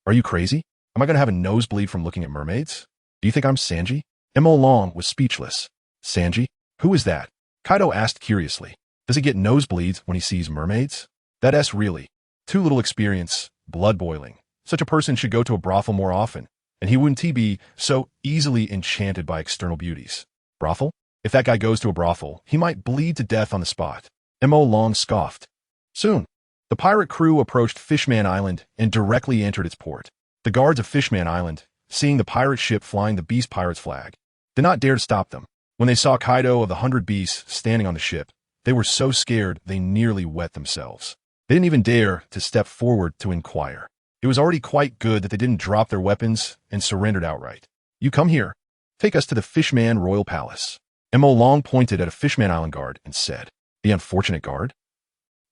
are you crazy? Am I going to have a nosebleed from looking at mermaids? Do you think I'm Sanji? Long was speechless. Sanji? Who is that? Kaido asked curiously. Does he get nosebleeds when he sees mermaids? That's really too little experience, blood boiling. Such a person should go to a brothel more often, and he wouldn't be so easily enchanted by external beauties. Brothel? If that guy goes to a brothel, he might bleed to death on the spot. Long scoffed. Soon, the pirate crew approached Fishman Island and directly entered its port. The guards of Fishman Island, seeing the pirate ship flying the Beast Pirates flag, did not dare to stop them. When they saw Kaido of the 100 Beasts standing on the ship, they were so scared they nearly wet themselves. They didn't even dare to step forward to inquire. It was already quite good that they didn't drop their weapons and surrendered outright. You come here. Take us to the Fishman Royal Palace. Long pointed at a Fishman Island guard and said, The unfortunate guard?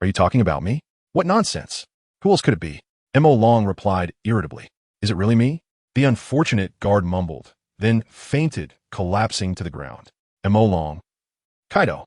Are you talking about me? What nonsense. Who else could it be? Long replied irritably. Is it really me? The unfortunate guard mumbled, then fainted, collapsing to the ground. Long. Kaido.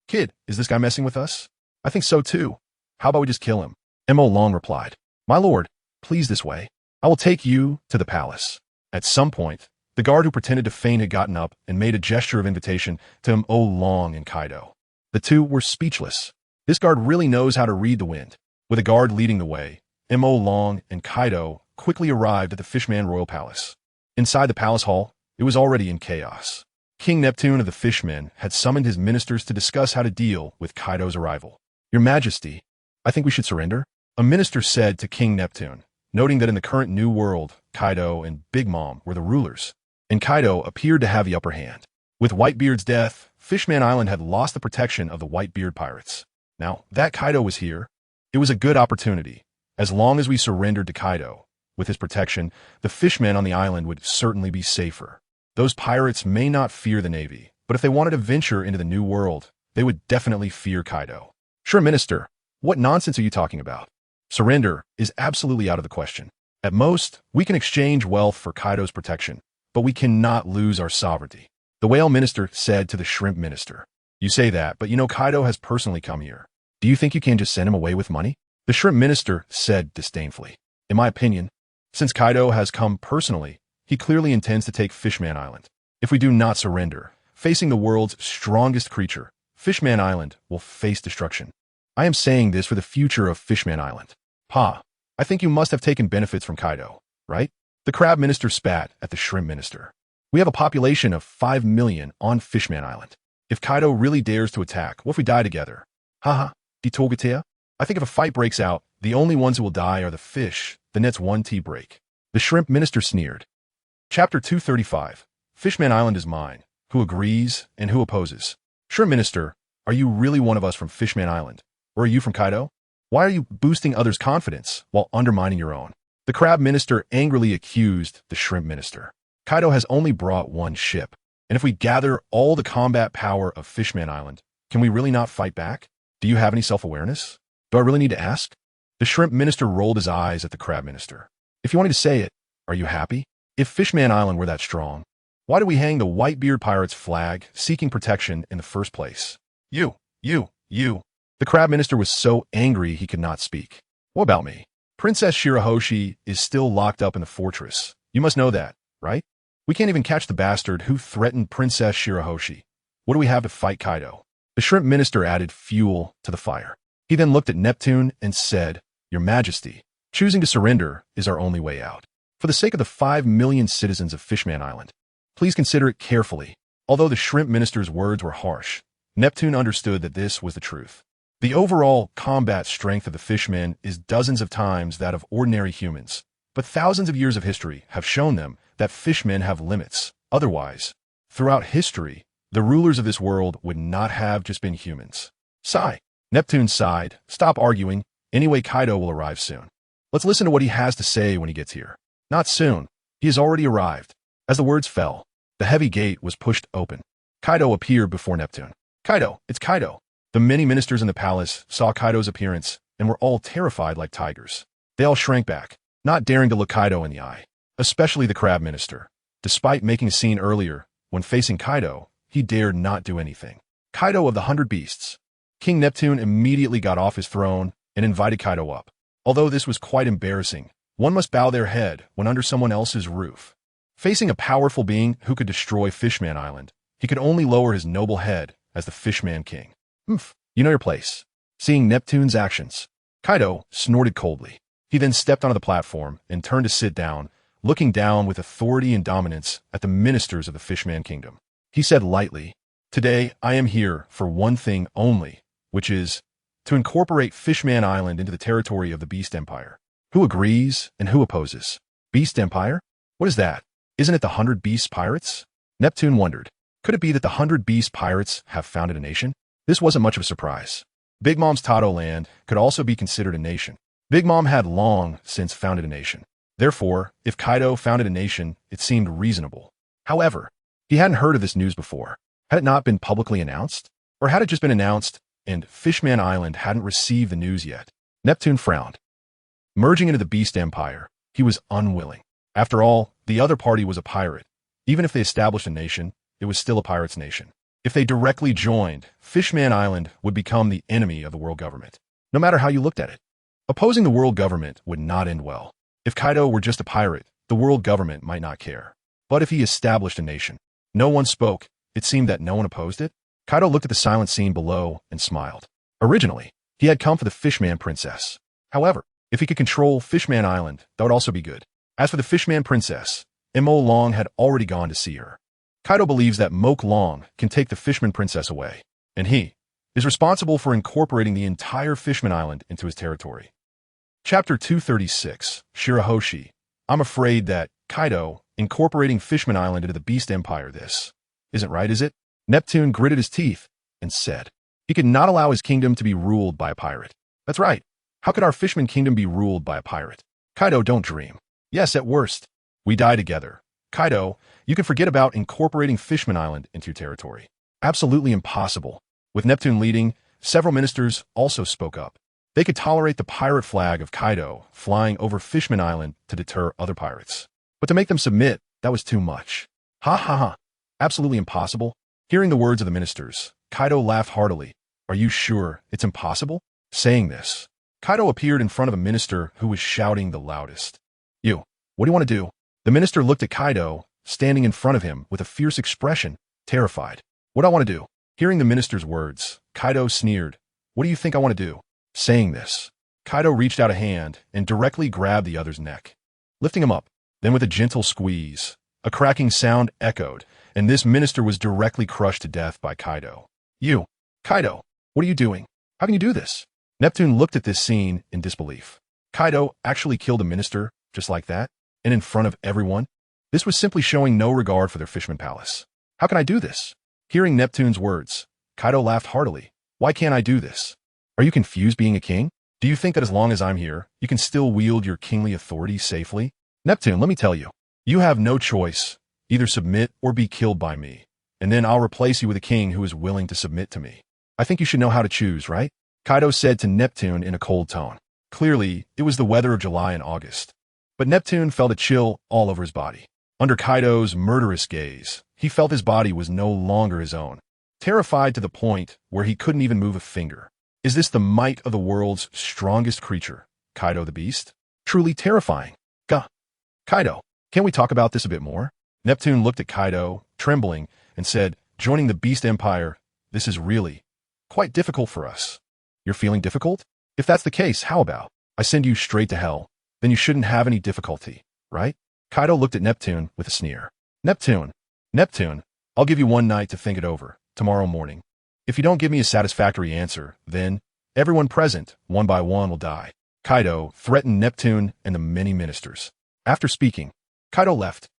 Kid, is this guy messing with us? I think so too. How about we just kill him? Long replied. My lord, please this way. I will take you to the palace. At some point, the guard who pretended to faint had gotten up and made a gesture of invitation to Long and Kaido. The two were speechless. This guard really knows how to read the wind. With a guard leading the way, Long and Kaido quickly arrived at the Fishman Royal Palace. Inside the palace hall, it was already in chaos. King Neptune of the Fishmen had summoned his ministers to discuss how to deal with Kaido's arrival. Your Majesty, I think we should surrender, a minister said to King Neptune, noting that in the current new world, Kaido and Big Mom were the rulers, and Kaido appeared to have the upper hand. With Whitebeard's death, Fishman Island had lost the protection of the Whitebeard pirates. Now, that Kaido was here, it was a good opportunity. As long as we surrendered to Kaido, with his protection, the fishmen on the island would certainly be safer. Those pirates may not fear the Navy, but if they wanted to venture into the new world, they would definitely fear Kaido. Sure, Minister, what nonsense are you talking about? Surrender is absolutely out of the question. At most, we can exchange wealth for Kaido's protection, but we cannot lose our sovereignty. The Whale Minister said to the Shrimp Minister. You say that, but you know Kaido has personally come here. Do you think you can just send him away with money? The Shrimp Minister said disdainfully. In my opinion, since Kaido has come personally, he clearly intends to take Fishman Island. If we do not surrender, facing the world's strongest creature, Fishman Island will face destruction. I am saying this for the future of Fishman Island. Pa, I think you must have taken benefits from Kaido, right? The Crab Minister spat at the Shrimp Minister. We have a population of 5 million on Fishman Island. If Kaido really dares to attack, what if we die together? Haha, die Togetea? I think if a fight breaks out, the only ones who will die are the fish, the net's 1T break. The Shrimp Minister sneered. Chapter 235. Fishman Island is mine. Who agrees and who opposes? Shrimp Minister, are you really one of us from Fishman Island? Or are you from Kaido? Why are you boosting others' confidence while undermining your own? The Crab Minister angrily accused the Shrimp Minister. Kaido has only brought one ship, and if we gather all the combat power of Fishman Island, can we really not fight back? Do you have any self-awareness? Do I really need to ask? The Shrimp Minister rolled his eyes at the Crab Minister. If you wanted to say it, are you happy? If Fishman Island were that strong, why did we hang the Whitebeard Pirates flag seeking protection in the first place? You. The Crab Minister was so angry he could not speak. What about me? Princess Shirahoshi is still locked up in the fortress. You must know that, right? We can't even catch the bastard who threatened Princess Shirahoshi. What do we have to fight Kaido? The Shrimp Minister added fuel to the fire. He then looked at Neptune and said, Your Majesty, choosing to surrender is our only way out. For the sake of the 5 million citizens of Fishman Island, please consider it carefully. Although the Shrimp Minister's words were harsh, Neptune understood that this was the truth. The overall combat strength of the fishmen is dozens of times that of ordinary humans, but thousands of years of history have shown them that fishmen have limits, Otherwise, throughout history, the rulers of this world would not have just been humans. Sigh. Neptune sighed. Stop arguing. Anyway, Kaido will arrive soon. Let's listen to what he has to say when he gets here. Not soon. He has already arrived. As the words fell, the heavy gate was pushed open. Kaido appeared before Neptune. Kaido, it's Kaido. The many ministers in the palace saw Kaido's appearance and were all terrified like tigers. They all shrank back, not daring to look Kaido in the eye, especially the crab minister. Despite making a scene earlier, when facing Kaido, he dared not do anything. Kaido of the 100 Beasts. King Neptune immediately got off his throne and invited Kaido up. Although this was quite embarrassing, one must bow their head when under someone else's roof. Facing a powerful being who could destroy Fishman Island, he could only lower his noble head as the Fishman King. You know your place. Seeing Neptune's actions, Kaido snorted coldly. He then stepped onto the platform and turned to sit down, looking down with authority and dominance at the ministers of the Fishman Kingdom. He said lightly, "Today I am here for one thing only, which is to incorporate Fishman Island into the territory of the Beast Empire." Who agrees and who opposes? Beast Empire? What is that? Isn't it the 100 Beast Pirates? Neptune wondered. Could it be that the 100 Beast Pirates have founded a nation? This wasn't much of a surprise. Big Mom's Tato land could also be considered a nation. Big Mom had long since founded a nation. Therefore, if Kaido founded a nation, it seemed reasonable. However, he hadn't heard of this news before. Had it not been publicly announced? Or had it just been announced and Fishman Island hadn't received the news yet? Neptune frowned. Merging into the Beast Empire, he was unwilling. After all, the other party was a pirate. Even if they established a nation, it was still a pirate's nation. If they directly joined, Fishman Island would become the enemy of the world government, no matter how you looked at it. Opposing the world government would not end well. If Kaido were just a pirate, the world government might not care. But if he established a nation, no one spoke. It seemed that no one opposed it. Kaido looked at the silent scene below and smiled. Originally, he had come for the Fishman Princess. However, if he could control Fishman Island, that would also be good. As for the Fishman Princess, Mo Long had already gone to see her. Kaido believes that Moke Long can take the Fishman Princess away, and he is responsible for incorporating the entire Fishman Island into his territory. Chapter 236, Shirahoshi. I'm afraid that Kaido incorporating Fishman Island into the Beast Empire, this isn't right, is it? Neptune gritted his teeth and said he could not allow his kingdom to be ruled by a pirate. That's right. How could our Fishman Kingdom be ruled by a pirate? Kaido, don't dream. Yes, at worst, we die together. Kaido, you can forget about incorporating Fishman Island into your territory. Absolutely impossible. With Neptune leading, several ministers also spoke up. They could tolerate the pirate flag of Kaido flying over Fishman Island to deter other pirates. But to make them submit, that was too much. Ha ha ha. Absolutely impossible. Hearing the words of the ministers, Kaido laughed heartily. Are you sure it's impossible? Saying this, Kaido appeared in front of a minister who was shouting the loudest. What do you want to do? The minister looked at Kaido, standing in front of him with a fierce expression, terrified. What I want to do? Hearing the minister's words, Kaido sneered. What do you think I want to do? Saying this, Kaido reached out a hand and directly grabbed the other's neck, lifting him up. Then with a gentle squeeze, a cracking sound echoed, and this minister was directly crushed to death by Kaido. Kaido, what are you doing? How can you do this? Neptune looked at this scene in disbelief. Kaido actually killed a minister just like that, and in front of everyone? This was simply showing no regard for their Fishman Palace. How can I do this? Hearing Neptune's words, Kaido laughed heartily. Why can't I do this? Are you confused being a king? Do you think that as long as I'm here, you can still wield your kingly authority safely? Neptune, let me tell you, you have no choice. Either submit or be killed by me, and then I'll replace you with a king who is willing to submit to me. I think you should know how to choose, right? Kaido said to Neptune in a cold tone. Clearly, it was the weather of July and August. But Neptune felt a chill all over his body. Under Kaido's murderous gaze, he felt his body was no longer his own, terrified to the point where he couldn't even move a finger. Is this the might of the world's strongest creature, Kaido the Beast? Truly terrifying. Kaido, can we talk about this a bit more? Neptune looked at Kaido, trembling, and said, joining the Beast Empire, this is really quite difficult for us. You're feeling difficult? If that's the case, how about I send you straight to hell? Then you shouldn't have any difficulty, right? Kaido looked at Neptune with a sneer. Neptune, I'll give you one night to think it over, tomorrow morning. If you don't give me a satisfactory answer, then everyone present, one by one, will die. Kaido threatened Neptune and the many ministers. After speaking, Kaido left.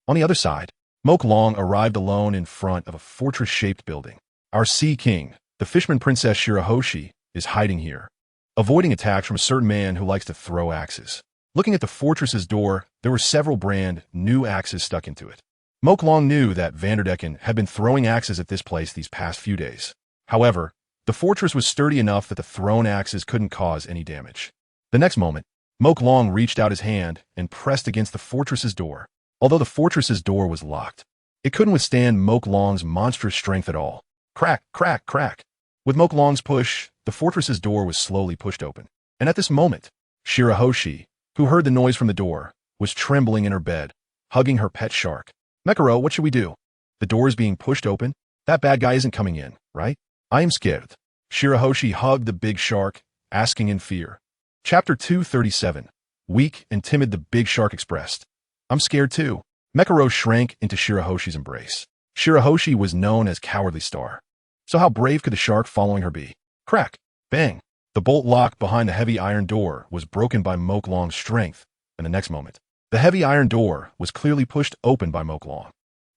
On the other side, Moke Long arrived alone in front of a fortress-shaped building. Our Sea King, the Fishman Princess Shirahoshi, is hiding here, avoiding attacks from a certain man who likes to throw axes. Looking at the fortress's door, there were several brand new axes stuck into it. Moke Long knew that Vanderdecken had been throwing axes at this place these past few days. However, the fortress was sturdy enough that the thrown axes couldn't cause any damage. The next moment, Moke Long reached out his hand and pressed against the fortress's door. Although the fortress's door was locked, it couldn't withstand Moke Long's monstrous strength at all. Crack, crack, crack. With Moke Long's push, the fortress's door was slowly pushed open. And at this moment, Shirahoshi, who heard the noise from the door, was trembling in her bed, hugging her pet shark. Mekaro, what should we do? The door is being pushed open. That bad guy isn't coming in, right? I am scared. Shirahoshi hugged the big shark, asking in fear. Chapter 237. Weak and timid, the big shark expressed. I'm scared too. Mekaro shrank into Shirahoshi's embrace. Shirahoshi was known as Cowardly Star. So how brave could the shark following her be? Crack! Bang! The bolt lock behind the heavy iron door was broken by Moke Long's strength, and the next moment, the heavy iron door was clearly pushed open by Moke Long.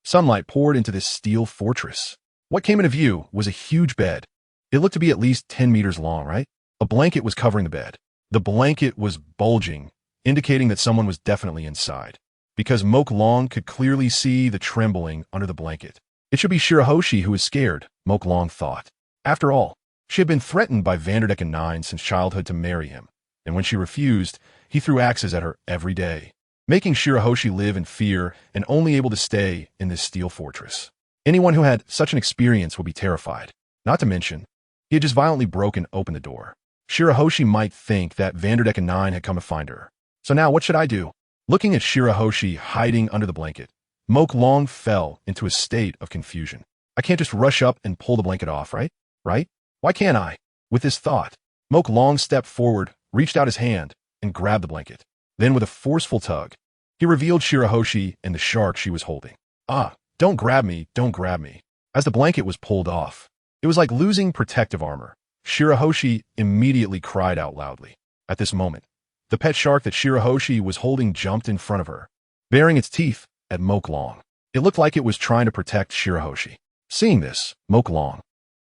Sunlight poured into this steel fortress. What came into view was a huge bed. It looked to be at least 10 meters long, right? A blanket was covering the bed. The blanket was bulging, indicating that someone was definitely inside, because Moke Long could clearly see the trembling under the blanket. It should be Shirahoshi who was scared, Moke Long thought. After all, she had been threatened by Vanderdecken 9 since childhood to marry him, and when she refused, he threw axes at her every day, making Shirahoshi live in fear and only able to stay in this steel fortress. Anyone who had such an experience would be terrified. Not to mention, he had just violently broken open the door. Shirahoshi might think that Vanderdecken 9 had come to find her. So now what should I do? Looking at Shirahoshi hiding under the blanket, Moke Long fell into a state of confusion. I can't just rush up and pull the blanket off, right? Right? Why can't I? With this thought, Moke Long stepped forward, reached out his hand, and grabbed the blanket. Then with a forceful tug, he revealed Shirahoshi and the shark she was holding. Ah, don't grab me, don't grab me. As the blanket was pulled off, it was like losing protective armor. Shirahoshi immediately cried out loudly. At this moment, the pet shark that Shirahoshi was holding jumped in front of her, baring its teeth at Moke Long. It looked like it was trying to protect Shirahoshi. Seeing this, Moke Long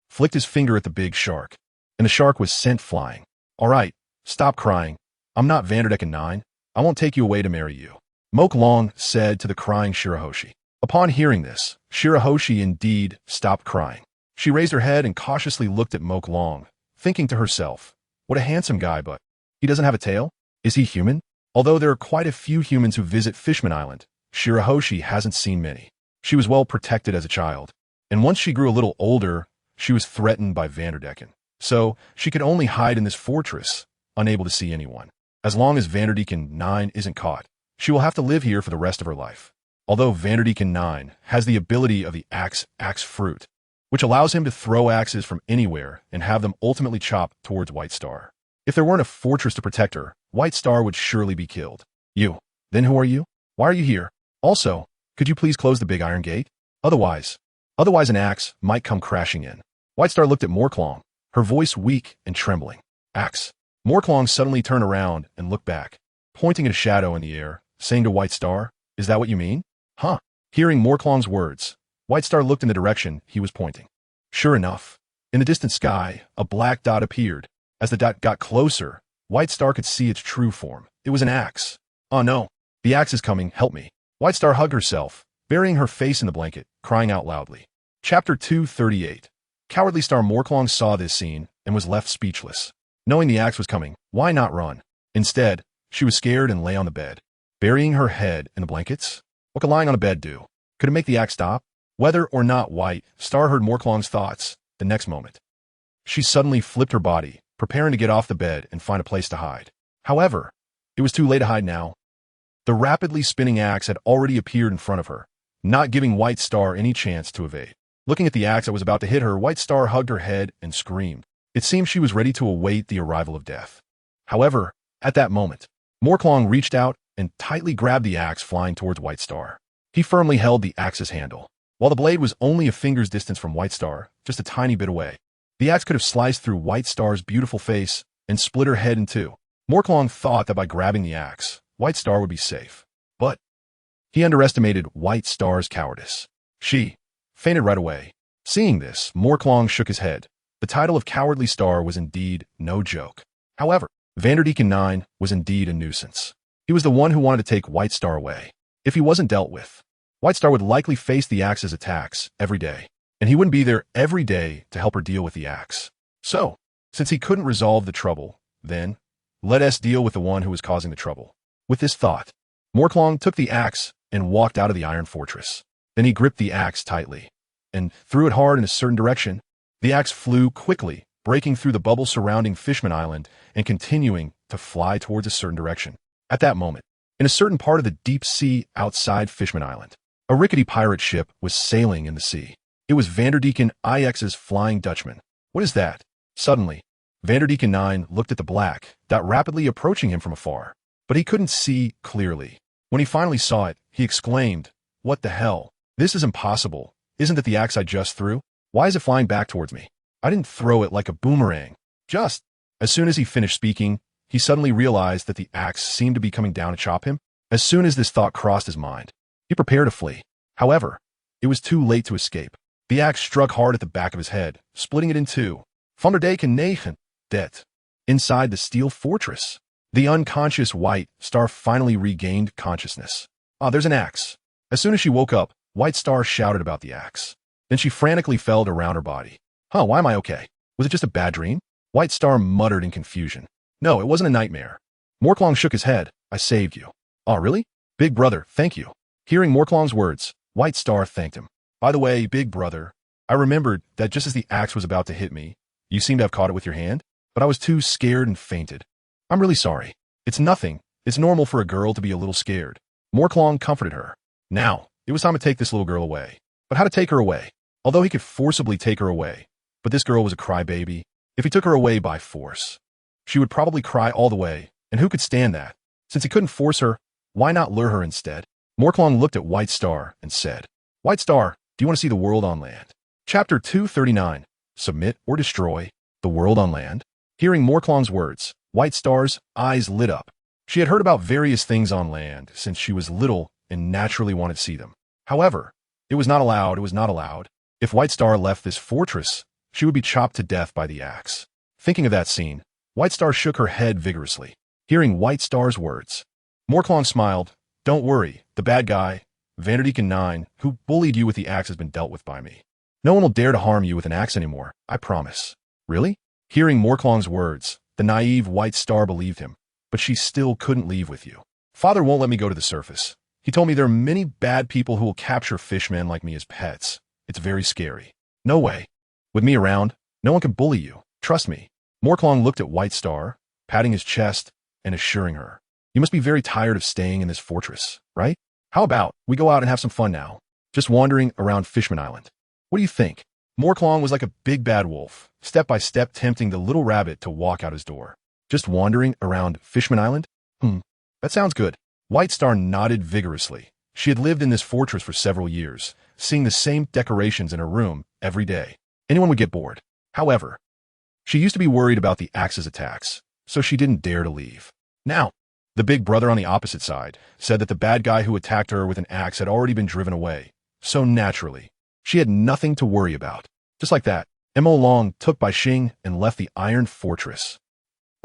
flicked his finger at the big shark, and the shark was sent flying. All right, stop crying. I'm not Vanderdecken 9. I won't take you away to marry you, Moke Long said to the crying Shirahoshi. Upon hearing this, Shirahoshi indeed stopped crying. She raised her head and cautiously looked at Moke Long, thinking to herself, what a handsome guy, but he doesn't have a tail? Is he human? Although there are quite a few humans who visit Fishman Island, Shirahoshi hasn't seen many. She was well protected as a child, and once she grew a little older, she was threatened by Vanderdecken. So she could only hide in this fortress, unable to see anyone. As long as Vanderdecken 9 isn't caught, she will have to live here for the rest of her life. Although Vanderdecken 9 has the ability of the axe fruit, which allows him to throw axes from anywhere and have them ultimately chop towards White Star. If there weren't a fortress to protect her, White Star would surely be killed. You. Then who are you? Why are you here? Also, could you please close the big iron gate? Otherwise an axe might come crashing in. White Star looked at Moreklong, her voice weak and trembling. Axe. Moreklong suddenly turned around and looked back, pointing at a shadow in the air, saying to White Star, is that what you mean? Huh. Hearing Moreklong's words, White Star looked in the direction he was pointing. Sure enough, in the distant sky, a black dot appeared. As the dot got closer, White Star could see its true form. It was an axe. Oh no, the axe is coming, help me. White Star hugged herself, burying her face in the blanket, crying out loudly. Chapter 238. Cowardly Star Moreklong saw this scene and was left speechless. Knowing the axe was coming, why not run? Instead, she was scared and lay on the bed, burying her head in the blankets. What could lying on a bed do? Could it make the axe stop? Whether or not White Star heard Moreklong's thoughts, the next moment, she suddenly flipped her body, preparing to get off the bed and find a place to hide. However, it was too late to hide now. The rapidly spinning axe had already appeared in front of her, not giving White Star any chance to evade. Looking at the axe that was about to hit her, White Star hugged her head and screamed. It seemed she was ready to await the arrival of death. However, at that moment, Moreklong reached out and tightly grabbed the axe flying towards White Star. He firmly held the axe's handle. While the blade was only a finger's distance from White Star, just a tiny bit away, the axe could have sliced through White Star's beautiful face and split her head in two. Moreklong thought that by grabbing the axe, White Star would be safe. But He underestimated White Star's cowardice. She fainted right away. Seeing this, Morklong shook his head. The title of Cowardly Star was indeed no joke. However, Vanderdecken 9 was indeed a nuisance. He was the one who wanted to take White Star away. If he wasn't dealt with, White Star would likely face the Axe's attacks every day, and he wouldn't be there every day to help her deal with the Axe. So, since he couldn't resolve the trouble, then let us deal with the one who was causing the trouble. With this thought, Morklong took the axe and walked out of the iron fortress. Then he gripped the axe tightly and threw it hard in a certain direction. The axe flew quickly, breaking through the bubble surrounding Fishman Island and continuing to fly towards a certain direction. At that moment, in a certain part of the deep sea outside Fishman Island, a rickety pirate ship was sailing in the sea. It was Vanderdecken IX's Flying Dutchman. What is that? Suddenly, Vanderdecken 9 looked at the black dot rapidly approaching him from afar, but he couldn't see clearly. When he finally saw it, he exclaimed, "What the hell? This is impossible. Isn't it the axe I just threw? Why is it flying back towards me? I didn't throw it like a boomerang. Just." As soon as he finished speaking, he suddenly realized that the axe seemed to be coming down to chop him. As soon as this thought crossed his mind, he prepared to flee. However, it was too late to escape. The axe struck hard at the back of his head, splitting it in two. Vanderdecken 9. Dead. Inside the steel fortress, the unconscious White Star finally regained consciousness. "Ah, there's an axe." As soon as she woke up, White Star shouted about the axe. Then she frantically felt around her body. "Huh, why am I okay? Was it just a bad dream?" White Star muttered in confusion. "No, it wasn't a nightmare." Morklong shook his head. "I saved you." "Oh, really? Big brother, thank you." Hearing Morklong's words, White Star thanked him. "By the way, big brother, I remembered that just as the axe was about to hit me, you seemed to have caught it with your hand, but I was too scared and fainted. I'm really sorry. It's nothing. It's normal for a girl to be a little scared." Morklong comforted her. Now, it was time to take this little girl away. But how to take her away? Although he could forcibly take her away, but this girl was a crybaby. If he took her away by force, she would probably cry all the way, and who could stand that? Since he couldn't force her, why not lure her instead? Morklong looked at White Star and said, "White Star, do you want to see the world on land?" Chapter 239, Submit or Destroy, the World on Land. Hearing Morklong's words, White Star's eyes lit up. She had heard about various things on land since she was little and naturally wanted to see them. However, it was not allowed. If White Star left this fortress, she would be chopped to death by the axe. Thinking of that scene, White Star shook her head vigorously. Hearing White Star's words, Morklong smiled. "Don't worry, the bad guy, Vanderdecken 9, who bullied you with the axe has been dealt with by me. No one will dare to harm you with an axe anymore, I promise." "Really?" Hearing Morklong's words, the naive White Star believed him, but she still couldn't leave with you. "Father won't let me go to the surface. He told me there are many bad people who will capture fishmen like me as pets. It's very scary. No way. With me around, no one can bully you. Trust me." Morklong looked at White Star, patting his chest and assuring her, "You must be very tired of staying in this fortress, right? How about we go out and have some fun now? Just wandering around Fishman Island. What do you think?" Morklong was like a big bad wolf, step by step tempting the little rabbit to walk out his door. "Just wandering around Fishman Island? That sounds good." White Star nodded vigorously. She had lived in this fortress for several years, seeing the same decorations in her room every day. Anyone would get bored. However, she used to be worried about the Axe's attacks, so she didn't dare to leave. Now, the big brother on the opposite side said that the bad guy who attacked her with an axe had already been driven away, so naturally, she had nothing to worry about. Just like that, Mo Long took Bai Xing and left the Iron Fortress.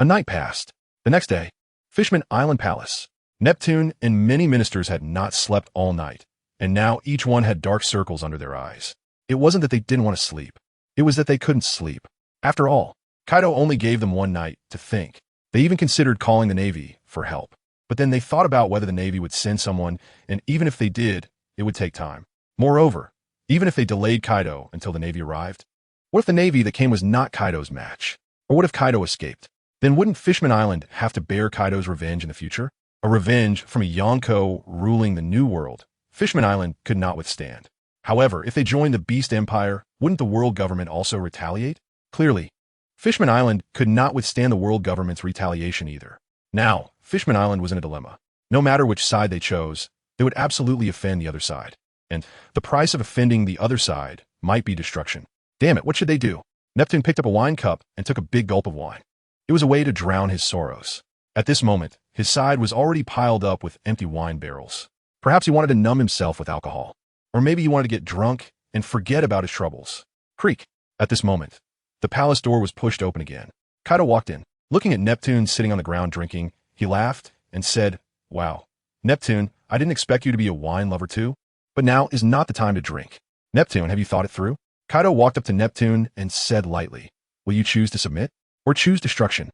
A night passed. The next day, Fishman Island Palace. Neptune and many ministers had not slept all night, and now each one had dark circles under their eyes. It wasn't that they didn't want to sleep. It was that they couldn't sleep. After all, Kaido only gave them one night to think. They even considered calling the Navy for help. But then they thought about whether the Navy would send someone, and even if they did, it would take time. Moreover, even if they delayed Kaido until the Navy arrived, what if the Navy that came was not Kaido's match? Or what if Kaido escaped? Then wouldn't Fishman Island have to bear Kaido's revenge in the future? A revenge from a Yonko ruling the New World. Fishman Island could not withstand. However, if they joined the Beast Empire, wouldn't the world government also retaliate? Clearly, Fishman Island could not withstand the world government's retaliation either. Now, Fishman Island was in a dilemma. No matter which side they chose, they would absolutely offend the other side. And the price of offending the other side might be destruction. Damn it, what should they do? Neptune picked up a wine cup and took a big gulp of wine. It was a way to drown his sorrows. At this moment, his side was already piled up with empty wine barrels. Perhaps he wanted to numb himself with alcohol. Or maybe he wanted to get drunk and forget about his troubles. Creak. At this moment, the palace door was pushed open again. Kaido walked in. Looking at Neptune sitting on the ground drinking, he laughed and said, "Wow, Neptune, I didn't expect you to be a wine lover too. But now is not the time to drink. Neptune, have you thought it through?" Kaido walked up to Neptune and said lightly, "Will you choose to submit or choose destruction?"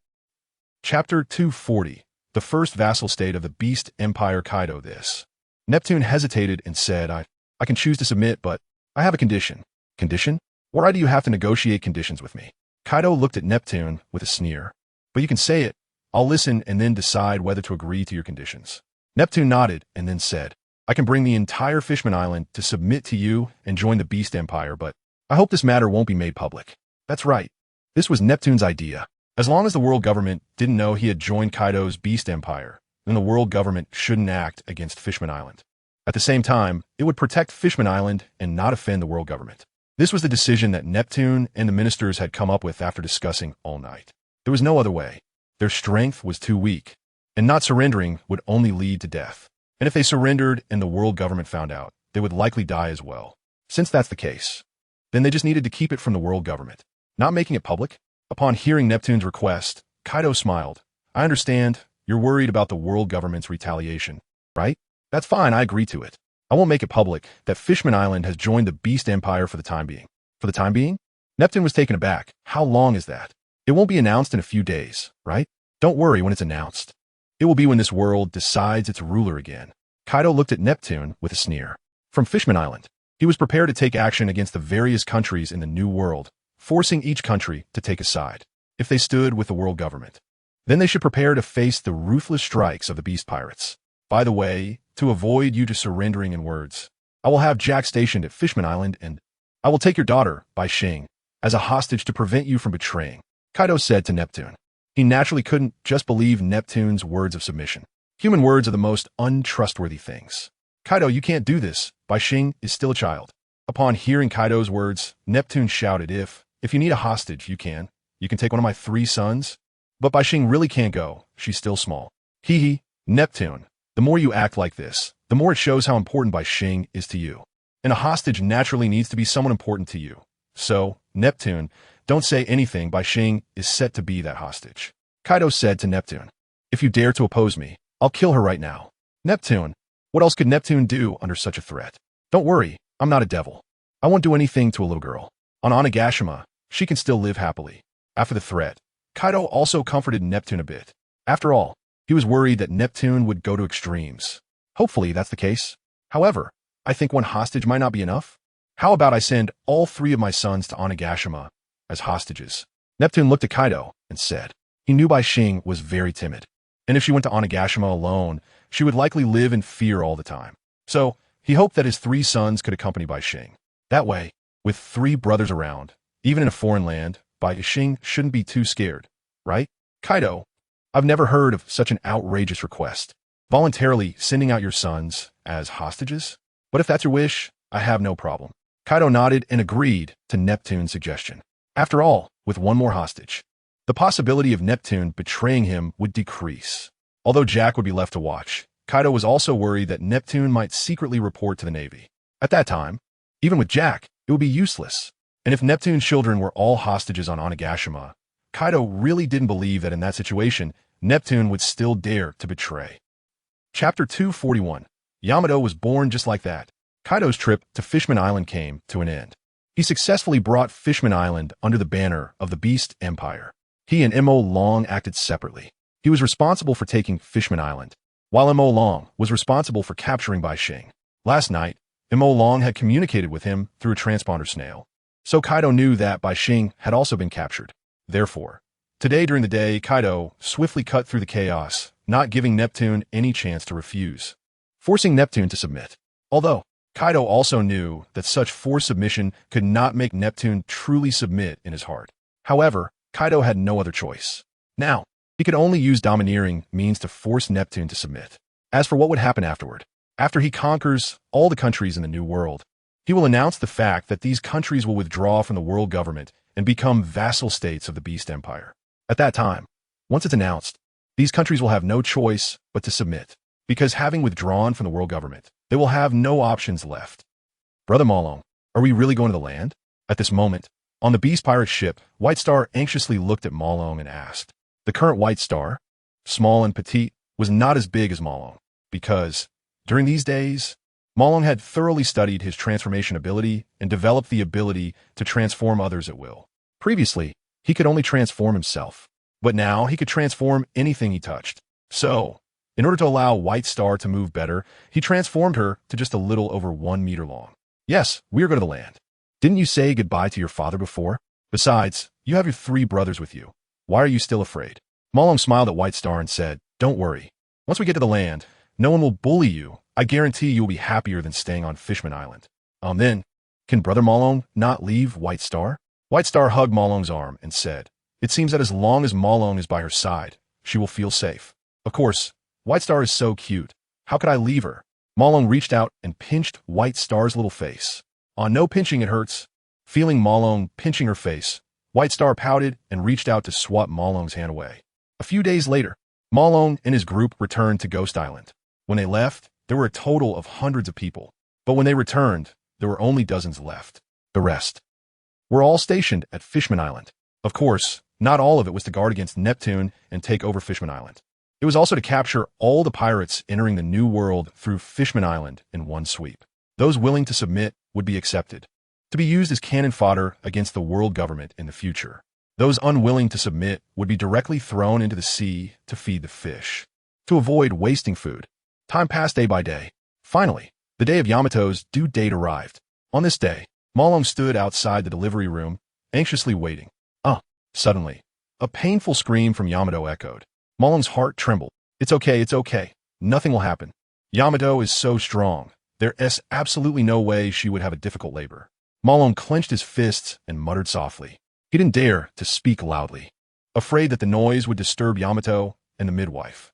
Chapter 240. The first vassal state of the Beast Empire. Kaido this. Neptune hesitated and said, I can choose to submit, but I have a condition. Condition? Why do you have to negotiate conditions with me? Kaido looked at Neptune with a sneer. But you can say it. I'll listen and then decide whether to agree to your conditions. Neptune nodded and then said, I can bring the entire Fishman Island to submit to you and join the Beast Empire, but I hope this matter won't be made public. That's right. This was Neptune's idea. As long as the world government didn't know he had joined Kaido's Beast Empire, then the world government shouldn't act against Fishman Island. At the same time, it would protect Fishman Island and not offend the world government. This was the decision that Neptune and the ministers had come up with after discussing all night. There was no other way. Their strength was too weak, and not surrendering would only lead to death. And if they surrendered and the world government found out, they would likely die as well. Since that's the case, then they just needed to keep it from the world government, not making it public. Upon hearing Neptune's request, Kaido smiled. I understand. You're worried about the world government's retaliation, right? That's fine, I agree to it. I won't make it public that Fishman Island has joined the Beast Empire for the time being. For the time being? Neptune was taken aback. How long is that? It won't be announced in a few days, right? Don't worry when it's announced. It will be when this world decides its ruler again. Kaido looked at Neptune with a sneer. From Fishman Island, he was prepared to take action against the various countries in the New World, forcing each country to take a side. If they stood with the world government, then they should prepare to face the ruthless strikes of the beast pirates. By the way, to avoid you just surrendering in words, I will have Jack stationed at Fishman Island and I will take your daughter, Bai Xing, as a hostage to prevent you from betraying, Kaido said to Neptune. He naturally couldn't just believe Neptune's words of submission. Human words are the most untrustworthy things. Kaido, you can't do this. Bai Xing is still a child. Upon hearing Kaido's words, Neptune shouted, If you need a hostage, you can. You can take one of my 3 sons. But Bai Xing really can't go. She's still small. Hee. Neptune, the more you act like this, the more it shows how important Bai Xing is to you. And a hostage naturally needs to be someone important to you. So, Neptune, don't say anything. Bai Xing is set to be that hostage. Kaido said to Neptune, If you dare to oppose me, I'll kill her right now. Neptune, what else could Neptune do under such a threat? Don't worry, I'm not a devil. I won't do anything to a little girl. On Onigashima, she can still live happily. After the threat, Kaido also comforted Neptune a bit. After all, he was worried that Neptune would go to extremes. Hopefully that's the case. However, I think one hostage might not be enough. How about I send all 3 of my sons to Onigashima as hostages? Neptune looked at Kaido and said, he knew Bai Xing was very timid, and if she went to Onigashima alone, she would likely live in fear all the time. So, he hoped that his 3 sons could accompany Bai Xing. That way, with 3 brothers around, even in a foreign land, Bai Xing shouldn't be too scared, right? Kaido, I've never heard of such an outrageous request. Voluntarily sending out your sons as hostages? But if that's your wish, I have no problem. Kaido nodded and agreed to Neptune's suggestion. After all, with 1 more hostage, the possibility of Neptune betraying him would decrease. Although Jack would be left to watch, Kaido was also worried that Neptune might secretly report to the Navy. At that time, even with Jack, it would be useless. And if Neptune's children were all hostages on Onigashima, Kaido really didn't believe that in that situation, Neptune would still dare to betray. Chapter 241. Yamato was born just like that. Kaido's trip to Fishman Island came to an end. He successfully brought Fishman Island under the banner of the Beast Empire. He and Mo Long acted separately. He was responsible for taking Fishman Island, while Mo Long was responsible for capturing Bai Xing. Last night, Mo Long had communicated with him through a transponder snail, so Kaido knew that Bai Xing had also been captured. Therefore, today during the day, Kaido swiftly cut through the chaos, not giving Neptune any chance to refuse, forcing Neptune to submit. Although, Kaido also knew that such forced submission could not make Neptune truly submit in his heart. However, Kaido had no other choice. Now, he could only use domineering means to force Neptune to submit. As for what would happen afterward, after he conquers all the countries in the New World, he will announce the fact that these countries will withdraw from the world government and become vassal states of the Beast Empire. At that time, once it's announced, these countries will have no choice but to submit, because having withdrawn from the world government, They will have no options left. Brother Malong, are we really going to the land? At this moment, on the Beast Pirate ship, White Star anxiously looked at Malong and asked. The current White Star, small and petite, was not as big as Malong, because, during these days, Malong had thoroughly studied his transformation ability and developed the ability to transform others at will. Previously, he could only transform himself, but now he could transform anything he touched. So, in order to allow White Star to move better, he transformed her to just a little over 1 meter long. Yes, we are going to the land. Didn't you say goodbye to your father before? Besides, you have your 3 brothers with you. Why are you still afraid? Malong smiled at White Star and said, don't worry. Once we get to the land, no one will bully you. I guarantee you will be happier than staying on Fishman Island. Then, can Brother Malong not leave White Star? White Star hugged Malong's arm and said, it seems that as long as Malong is by her side, she will feel safe. Of course, White Star is so cute. How could I leave her? Malong reached out and pinched White Star's little face. No pinching, it hurts. Feeling Malong pinching her face, White Star pouted and reached out to swat Malong's hand away. A few days later, Malong and his group returned to Ghost Island. When they left, there were a total of hundreds of people. But when they returned, there were only dozens left. The rest were all stationed at Fishman Island. Of course, not all of it was to guard against Neptune and take over Fishman Island. It was also to capture all the pirates entering the New World through Fishman Island in one sweep. Those willing to submit would be accepted, to be used as cannon fodder against the world government in the future. Those unwilling to submit would be directly thrown into the sea to feed the fish. To avoid wasting food, time passed day by day. Finally, the day of Yamato's due date arrived. On this day, Malong stood outside the delivery room, anxiously waiting. Suddenly, a painful scream from Yamato echoed. Malong's heart trembled. It's okay. Nothing will happen. Yamato is so strong. There's absolutely no way she would have a difficult labor. Malong clenched his fists and muttered softly. He didn't dare to speak loudly, afraid that the noise would disturb Yamato and the midwife.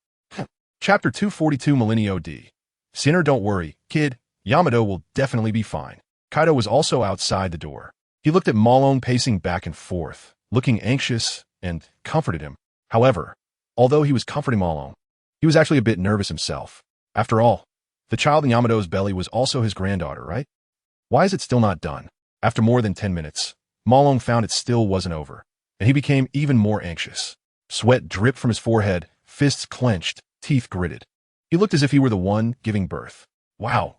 Chapter 242 Millennium D. Sinner, don't worry, kid. Yamato will definitely be fine. Kaido was also outside the door. He looked at Malong pacing back and forth, looking anxious, and comforted him. However, although he was comforting Malong, he was actually a bit nervous himself. After all, the child in Yamato's belly was also his granddaughter, right? Why is it still not done? After more than 10 minutes, Malong found it still wasn't over, and he became even more anxious. Sweat dripped from his forehead, fists clenched, teeth gritted. He looked as if he were the one giving birth. Wow.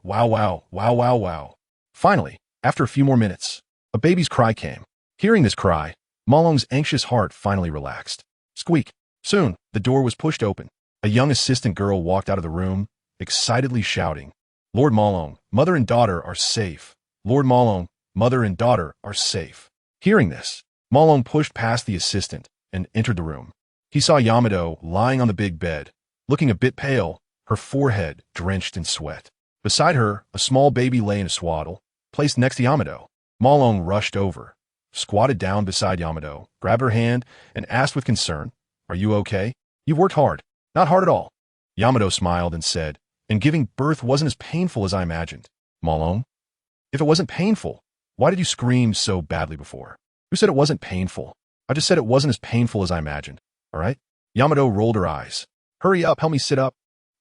Finally, after a few more minutes, a baby's cry came. Hearing this cry, Malong's anxious heart finally relaxed. Squeak. Soon, the door was pushed open. A young assistant girl walked out of the room, excitedly shouting, Lord Malong, mother and daughter are safe. Lord Malong, mother and daughter are safe. Hearing this, Malong pushed past the assistant and entered the room. He saw Yamato lying on the big bed, looking a bit pale, her forehead drenched in sweat. Beside her, a small baby lay in a swaddle, placed next to Yamato. Malong rushed over, squatted down beside Yamato, grabbed her hand, and asked with concern, Are you okay? You've worked hard. Not hard at all. Yamato smiled and said, And giving birth wasn't as painful as I imagined. Malong, if it wasn't painful, why did you scream so badly before? Who said it wasn't painful? I just said it wasn't as painful as I imagined. All right? Yamato rolled her eyes. Hurry up, help me sit up.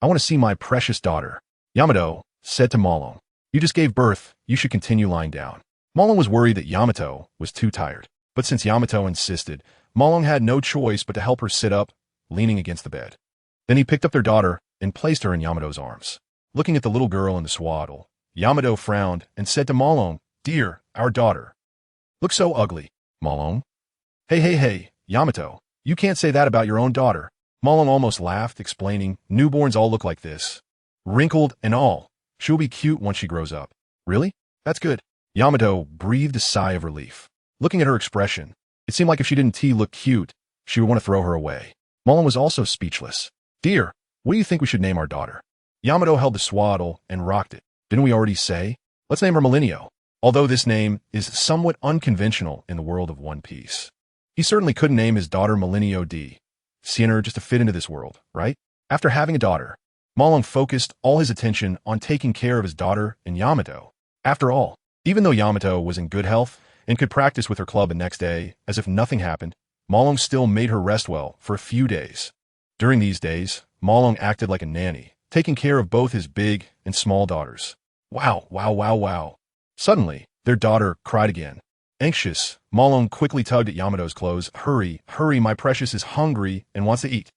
I want to see my precious daughter. Yamato said to Malong, You just gave birth. You should continue lying down. Malong was worried that Yamato was too tired. But since Yamato insisted, Malong had no choice but to help her sit up, leaning against the bed. Then he picked up their daughter and placed her in Yamato's arms. Looking at the little girl in the swaddle, Yamato frowned and said to Malong, Dear, our daughter. Look so ugly. Malong? Hey, Yamato, you can't say that about your own daughter. Malong almost laughed, explaining, Newborns all look like this. Wrinkled and all. She'll be cute once she grows up. Really? That's good. Yamato breathed a sigh of relief. Looking at her expression, it seemed like if she didn't look cute, she would want to throw her away. Malong was also speechless. Dear, what do you think we should name our daughter? Yamato held the swaddle and rocked it. Didn't we already say? Let's name her Millennium. Although this name is somewhat unconventional in the world of One Piece. He certainly couldn't name his daughter Millennium D. Seeing her just to fit into this world, right? After having a daughter, Malong focused all his attention on taking care of his daughter and Yamato. After all, even though Yamato was in good health and could practice with her club the next day as if nothing happened, Malong still made her rest well for a few days. During these days, Malong acted like a nanny, taking care of both his big and small daughters. Wow, wow, wow, wow. Suddenly, their daughter cried again. Anxious, Malone quickly tugged at Yamato's clothes. Hurry, hurry, my precious is hungry and wants to eat.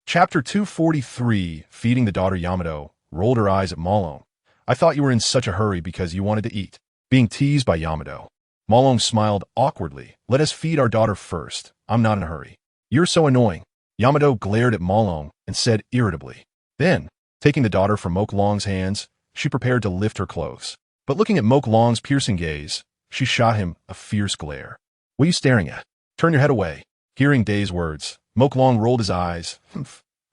Chapter 243, feeding the daughter. Yamato rolled her eyes at Malone. I thought you were in such a hurry because you wanted to eat. Being teased by Yamato. Malone smiled awkwardly. Let us feed our daughter first. I'm not in a hurry. You're so annoying. Yamato glared at Malone and said irritably. Then, taking the daughter from Moke Long's hands, she prepared to lift her clothes. But looking at Moke Long's piercing gaze, she shot him a fierce glare. What are you staring at? Turn your head away. Hearing Day's words, Moke Long rolled his eyes.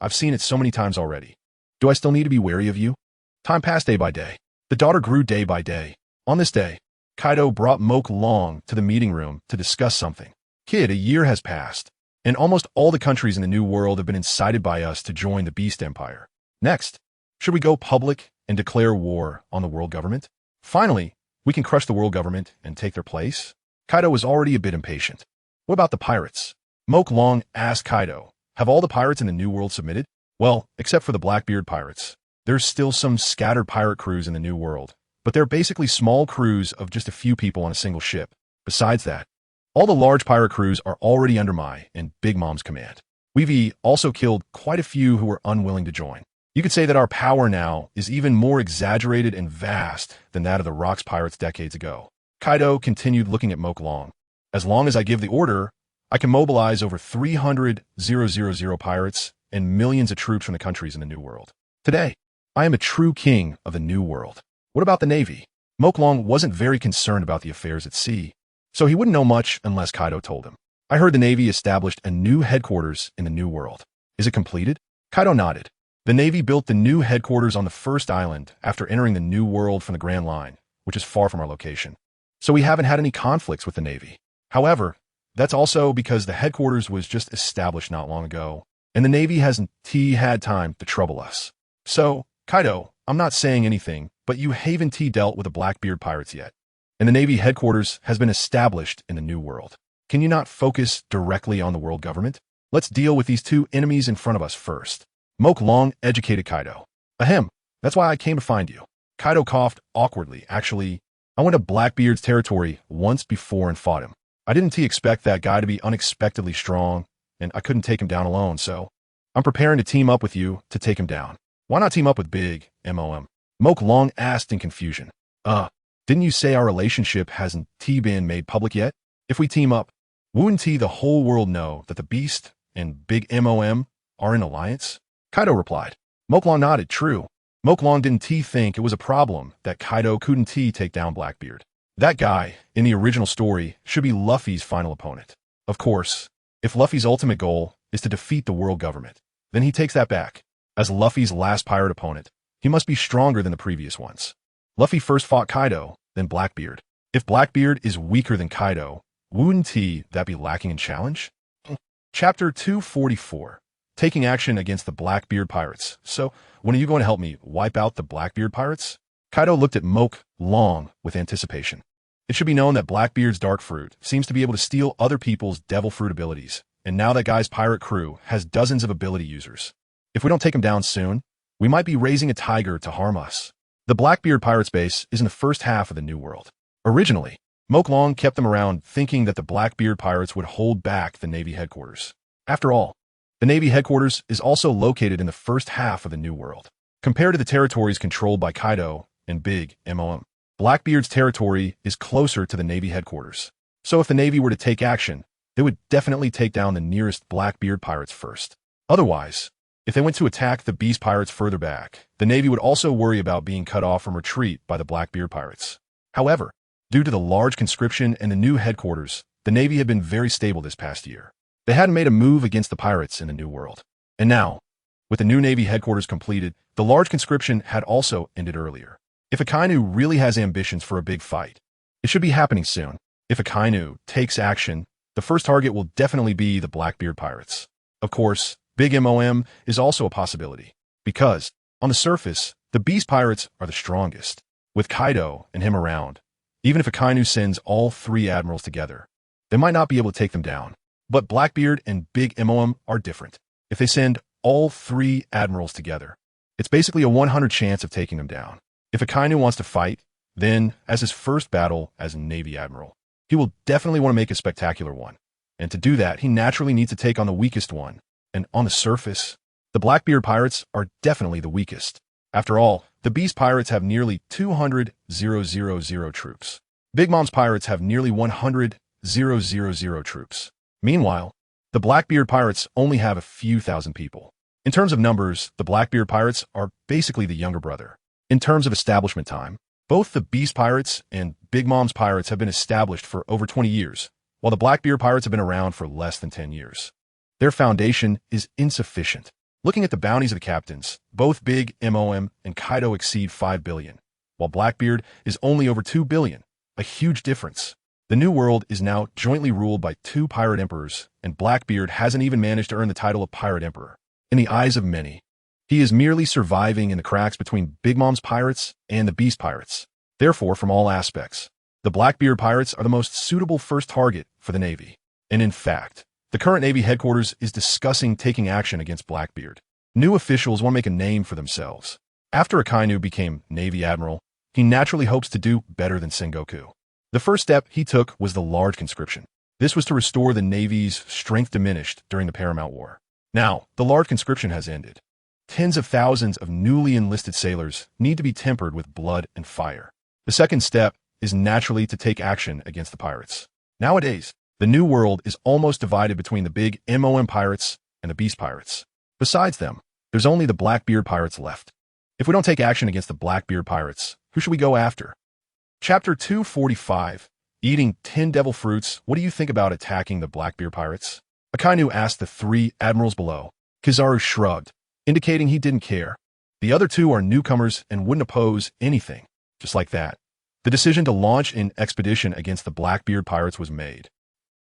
I've seen it so many times already. Do I still need to be wary of you? Time passed day by day. The daughter grew day by day. On this day, Kaido brought Moke Long to the meeting room to discuss something. Kid, a year has passed, and almost all the countries in the New World have been incited by us to join the Beast Empire. Next, should we go public and declare war on the world government? Finally, we can crush the world government and take their place? Kaido was already a bit impatient. What about the pirates? Moke Long asked Kaido. Have all the pirates in the New World submitted? Well, except for the Blackbeard pirates. There's still some scattered pirate crews in the New World, but they're basically small crews of just a few people on a single ship. Besides that, all the large pirate crews are already under my and Big Mom's command. We've also killed quite a few who were unwilling to join. You could say that our power now is even more exaggerated and vast than that of the Rocks pirates decades ago. Kaido continued looking at Moke Long. As long as I give the order, I can mobilize over 300,000 pirates and millions of troops from the countries in the New World. Today, I am a true king of the New World. What about the Navy? Moke Long wasn't very concerned about the affairs at sea, so he wouldn't know much unless Kaido told him. I heard the Navy established a new headquarters in the New World. Is it completed? Kaido nodded. The Navy built the new headquarters on the first island after entering the New World from the Grand Line, which is far from our location. So we haven't had any conflicts with the Navy. However, that's also because the headquarters was just established not long ago, and the Navy hasn't had time to trouble us. So, Kaido, I'm not saying anything, but you haven't dealt with the Blackbeard pirates yet, and the Navy headquarters has been established in the New World. Can you not focus directly on the world government? Let's deal with these two enemies in front of us first. Moke Long educated Kaido. Ahem, that's why I came to find you. Kaido coughed awkwardly. Actually, I went to Blackbeard's territory once before and fought him. I didn't expect that guy to be unexpectedly strong, and I couldn't take him down alone, so I'm preparing to team up with you to take him down. Why not team up with Big Mom? Moke Long asked in confusion. Didn't you say our relationship hasn't been made public yet? If we team up, wouldn't the whole world know that the Beast and Big Mom are in alliance? Kaido replied. Moke Long nodded. True. Moke Long didn't think it was a problem that Kaido couldn't take down Blackbeard. That guy, in the original story, should be Luffy's final opponent. Of course, if Luffy's ultimate goal is to defeat the world government, then he takes that back. As Luffy's last pirate opponent, he must be stronger than the previous ones. Luffy first fought Kaido, then Blackbeard. If Blackbeard is weaker than Kaido, wouldn't that be lacking in challenge? Chapter 244. Taking action against the Blackbeard pirates. So, when are you going to help me wipe out the Blackbeard pirates? Kaido looked at Moke Long with anticipation. It should be known that Blackbeard's dark fruit seems to be able to steal other people's devil fruit abilities, and now that guy's pirate crew has dozens of ability users. If we don't take him down soon, we might be raising a tiger to harm us. The Blackbeard pirates base is in the first half of the New World. Originally, Moke Long kept them around thinking that the Blackbeard pirates would hold back the Navy headquarters. After all, the Navy headquarters is also located in the first half of the New World. Compared to the territories controlled by Kaido and Big Mom, Blackbeard's territory is closer to the Navy headquarters. So if the Navy were to take action, they would definitely take down the nearest Blackbeard pirates first. Otherwise, if they went to attack the Beast pirates further back, the Navy would also worry about being cut off from retreat by the Blackbeard pirates. However, due to the large conscription and the new headquarters, the Navy had been very stable this past year. They hadn't made a move against the pirates in the New World. And now, with the new Navy headquarters completed, the large conscription had also ended earlier. If Akainu really has ambitions for a big fight, it should be happening soon. If Akainu takes action, the first target will definitely be the Blackbeard pirates. Of course, Big Mom is also a possibility, because, on the surface, the Beast pirates are the strongest. With Kaido and him around, even if Akainu sends all three admirals together, they might not be able to take them down. But Blackbeard and Big Mom are different. If they send all three admirals together, It's basically a 100 chance of taking them down. If a Kainu wants to fight, then, as his first battle as a Navy Admiral, he will definitely want to make a spectacular one. And to do that, he naturally needs to take on the weakest one. And on the surface, the Blackbeard pirates are definitely the weakest. After all, the Beast pirates have nearly 200,000 troops. Big Mom's pirates have nearly 100,000 troops. Meanwhile, the Blackbeard pirates only have a few thousand people. In terms of numbers, the Blackbeard pirates are basically the younger brother. In terms of establishment time, both the Beast pirates and Big Mom's pirates have been established for over 20 years, while the Blackbeard pirates have been around for less than 10 years. Their foundation is insufficient. Looking at the bounties of the captains, both Big Mom and Kaido exceed 5 billion, while Blackbeard is only over 2 billion, a huge difference. The New World is now jointly ruled by 2 pirate emperors, and Blackbeard hasn't even managed to earn the title of Pirate Emperor. In the eyes of many, he is merely surviving in the cracks between Big Mom's pirates and the Beast pirates. Therefore, from all aspects, the Blackbeard pirates are the most suitable first target for the Navy. And in fact, the current Navy headquarters is discussing taking action against Blackbeard. New officials want to make a name for themselves. After Akainu became Navy Admiral, he naturally hopes to do better than Sengoku. The first step he took was the large conscription. This was to restore the Navy's strength diminished during the Paramount War. Now, the large conscription has ended. Tens of thousands of newly enlisted sailors need to be tempered with blood and fire. The second step is naturally to take action against the pirates. Nowadays, the New World is almost divided between the Big Mom pirates and the Beast pirates. Besides them, there's only the Blackbeard pirates left. If we don't take action against the Blackbeard pirates, who should we go after? Chapter 245, Eating 10 Devil Fruits. What do you think about attacking the Blackbeard pirates? Akainu asked the 3 admirals below. Kizaru shrugged, indicating he didn't care. The other 2 are newcomers and wouldn't oppose anything. Just like that, the decision to launch an expedition against the Blackbeard pirates was made.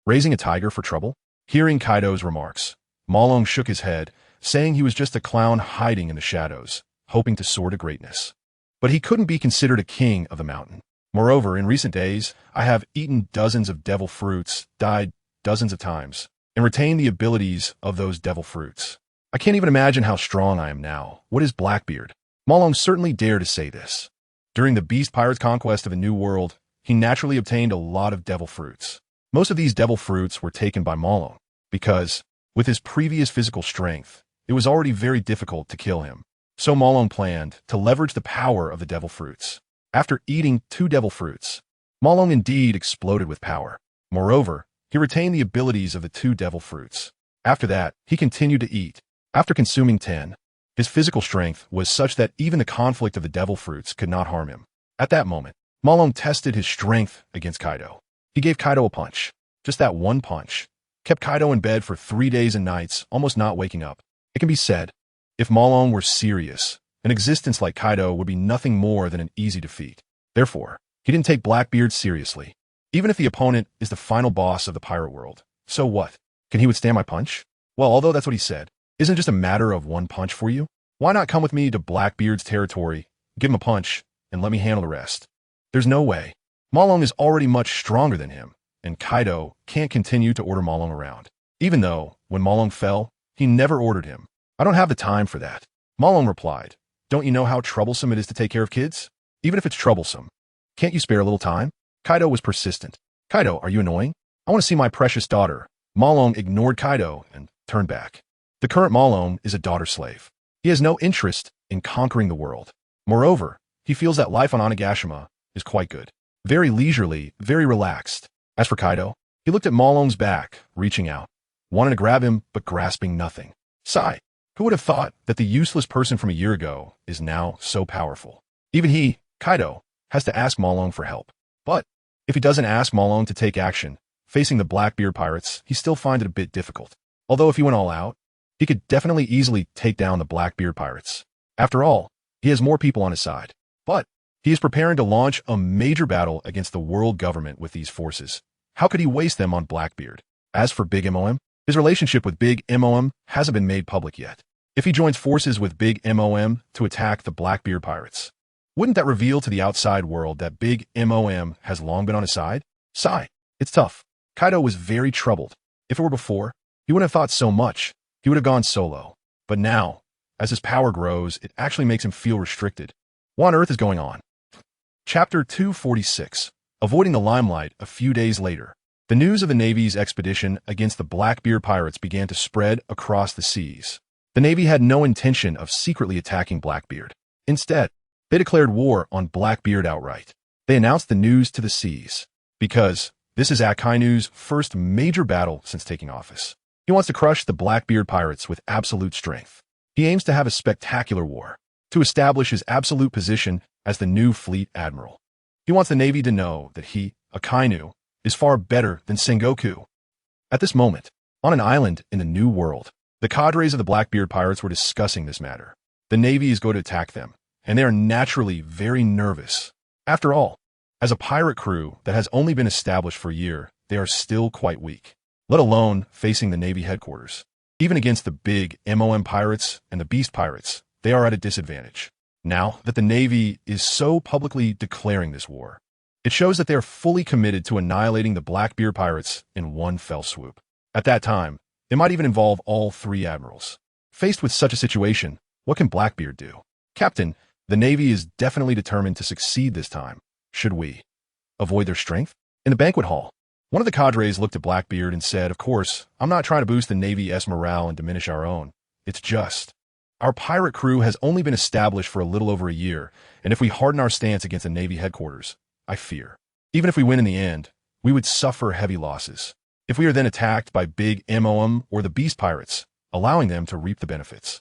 Raising a tiger for trouble? Hearing Kaido's remarks, Malong shook his head, saying he was just a clown hiding in the shadows, hoping to soar to greatness. But he couldn't be considered a king of the mountain. Moreover, in recent days, I have eaten dozens of devil fruits, died dozens of times, and retained the abilities of those devil fruits. I can't even imagine how strong I am now. What is Blackbeard? Malong certainly dared to say this. During the Beast Pirates' conquest of a new world, he naturally obtained a lot of devil fruits. Most of these devil fruits were taken by Malong, because, with his previous physical strength, it was already very difficult to kill him. So Malong planned to leverage the power of the devil fruits. After eating 2 devil fruits, Malong indeed exploded with power. Moreover, he retained the abilities of the 2 devil fruits. After that, he continued to eat. After consuming 10, his physical strength was such that even the conflict of the devil fruits could not harm him. At that moment, Malong tested his strength against Kaido. He gave Kaido a punch. Just that one punch kept Kaido in bed for 3 days and nights, almost not waking up. It can be said, if Malong were serious, an existence like Kaido would be nothing more than an easy defeat. Therefore, he didn't take Blackbeard seriously. Even if the opponent is the final boss of the pirate world, so what? Can he withstand my punch? Well, although that's what he said, isn't it just a matter of one punch for you? Why not come with me to Blackbeard's territory, give him a punch, and let me handle the rest? There's no way. Malong is already much stronger than him, and Kaido can't continue to order Malong around. Even though, when Malong fell, he never ordered him. I don't have the time for that. Malong replied, don't you know how troublesome it is to take care of kids? Even if it's troublesome, can't you spare a little time? Kaido was persistent. Kaido, are you annoying? I want to see my precious daughter. Malong ignored Kaido and turned back. The current Malong is a daughter slave. He has no interest in conquering the world. Moreover, he feels that life on Onigashima is quite good. Very leisurely, very relaxed. As for Kaido, he looked at Malong's back, reaching out, wanting to grab him, but grasping nothing. Sigh. Who would have thought that the useless person from a year ago is now so powerful? Even he, Kaido, has to ask Malong for help. But if he doesn't ask Malong to take action, facing the Blackbeard pirates, he still finds it a bit difficult. Although if he went all out, he could definitely easily take down the Blackbeard pirates. After all, he has more people on his side. But he is preparing to launch a major battle against the world government with these forces. How could he waste them on Blackbeard? As for Big Mom, his relationship with Big Mom hasn't been made public yet. If he joins forces with Big Mom to attack the Blackbeard pirates, wouldn't that reveal to the outside world that Big Mom has long been on his side? Sigh. It's tough. Kaido was very troubled. If it were before, he wouldn't have thought so much. He would have gone solo. But now, As his power grows, it actually makes him feel restricted. What on earth is going on? Chapter 246. Avoiding the limelight. A few days later, the news of the Navy's expedition against the Blackbeard pirates began to spread across the seas. The Navy had no intention of secretly attacking Blackbeard. Instead, they declared war on Blackbeard outright. They announced the news to the seas, because this is Akainu's first major battle since taking office. He wants to crush the Blackbeard pirates with absolute strength. He aims to have a spectacular war, to establish his absolute position as the new fleet admiral. He wants the Navy to know that he, Akainu, is far better than Sengoku. At this moment, on an island in the New World, the cadres of the Blackbeard pirates were discussing this matter. The Navy is going to attack them, and they are naturally very nervous. After all, as a pirate crew that has only been established for a year, they are still quite weak, let alone facing the Navy headquarters. Even against the big MOM pirates and the Beast pirates, they are at a disadvantage. Now that the Navy is so publicly declaring this war, it shows that they are fully committed to annihilating the Blackbeard pirates in one fell swoop. At that time, it might even involve all three admirals. Faced with such a situation, what can Blackbeard do? Captain, the Navy is definitely determined to succeed this time. Should we avoid their strength? In the banquet hall, one of the cadres looked at Blackbeard and said, "Of course, I'm not trying to boost the Navy's morale and diminish our own. It's just, our pirate crew has only been established for a little over a year, and if we harden our stance against the Navy headquarters, I fear, even if we win in the end, we would suffer heavy losses. If we are then attacked by big MOM or the Beast pirates, allowing them to reap the benefits."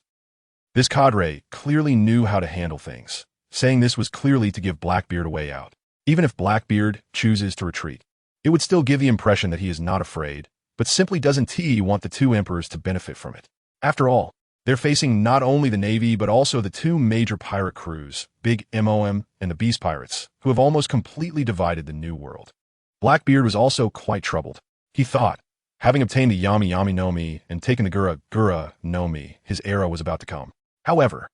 This cadre clearly knew how to handle things. Saying this was clearly to give Blackbeard a way out. Even if Blackbeard chooses to retreat, it would still give the impression that he is not afraid, but simply doesn't want the two emperors to benefit from it. After all, they're facing not only the Navy but also the two major pirate crews, Big MOM and the Beast pirates, who have almost completely divided the New World. Blackbeard was also quite troubled. He thought, having obtained the Yami Yami no Mi and taken the Gura Gura no Mi, his era was about to come. However,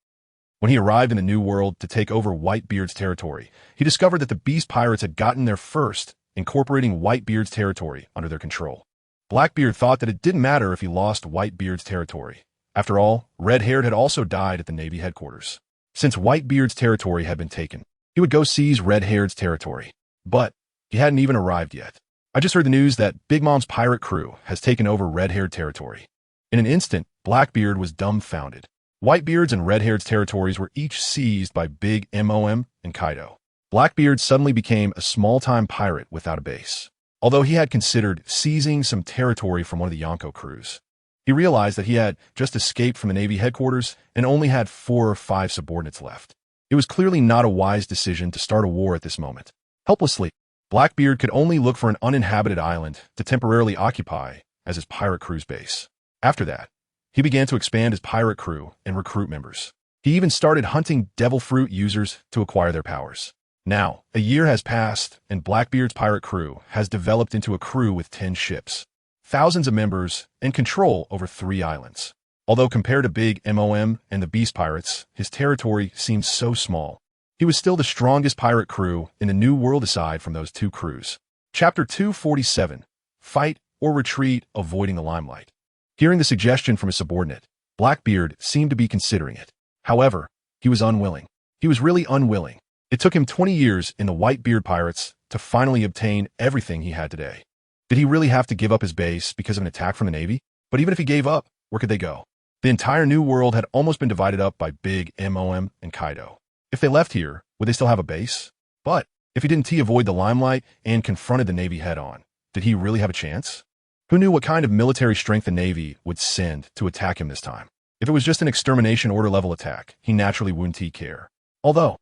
when he arrived in the New World to take over Whitebeard's territory, he discovered that the Beast pirates had gotten there first, incorporating Whitebeard's territory under their control. Blackbeard thought that it didn't matter if he lost Whitebeard's territory. After all, Red-Haired had also died at the Navy headquarters. Since Whitebeard's territory had been taken, he would go seize Red-Haired's territory. But he hadn't even arrived yet. I just heard the news that Big Mom's pirate crew has taken over Red-Haired territory. In an instant, Blackbeard was dumbfounded. Whitebeard's and Red-Haired's territories were each seized by Big MOM and Kaido. Blackbeard suddenly became a small-time pirate without a base. Although he had considered seizing some territory from one of the Yonko crews, he realized that he had just escaped from the Navy headquarters and only had 4 or 5 subordinates left. It was clearly not a wise decision to start a war at this moment. Helplessly, Blackbeard could only look for an uninhabited island to temporarily occupy as his pirate crew's base. After that, he began to expand his pirate crew and recruit members. He even started hunting devil fruit users to acquire their powers. Now, a year has passed, and Blackbeard's pirate crew has developed into a crew with 10 ships, thousands of members, and control over 3 islands. Although compared to Big MOM and the Beast pirates, his territory seemed so small. He was still the strongest pirate crew in the New World aside from those 2 crews. Chapter 247. Fight or Retreat, Avoiding the Limelight. Hearing the suggestion from his subordinate, Blackbeard seemed to be considering it. However, he was unwilling. He was really unwilling. It took him 20 years in the Whitebeard pirates to finally obtain everything he had today. Did he really have to give up his base because of an attack from the Navy? But even if he gave up, where could they go? The entire New World had almost been divided up by Big MOM and Kaido. If they left here, would they still have a base? But if he didn't avoid the limelight and confronted the Navy head-on, did he really have a chance? Who knew what kind of military strength the Navy would send to attack him this time? If it was just an extermination order level attack, he naturally wouldn't care. Although,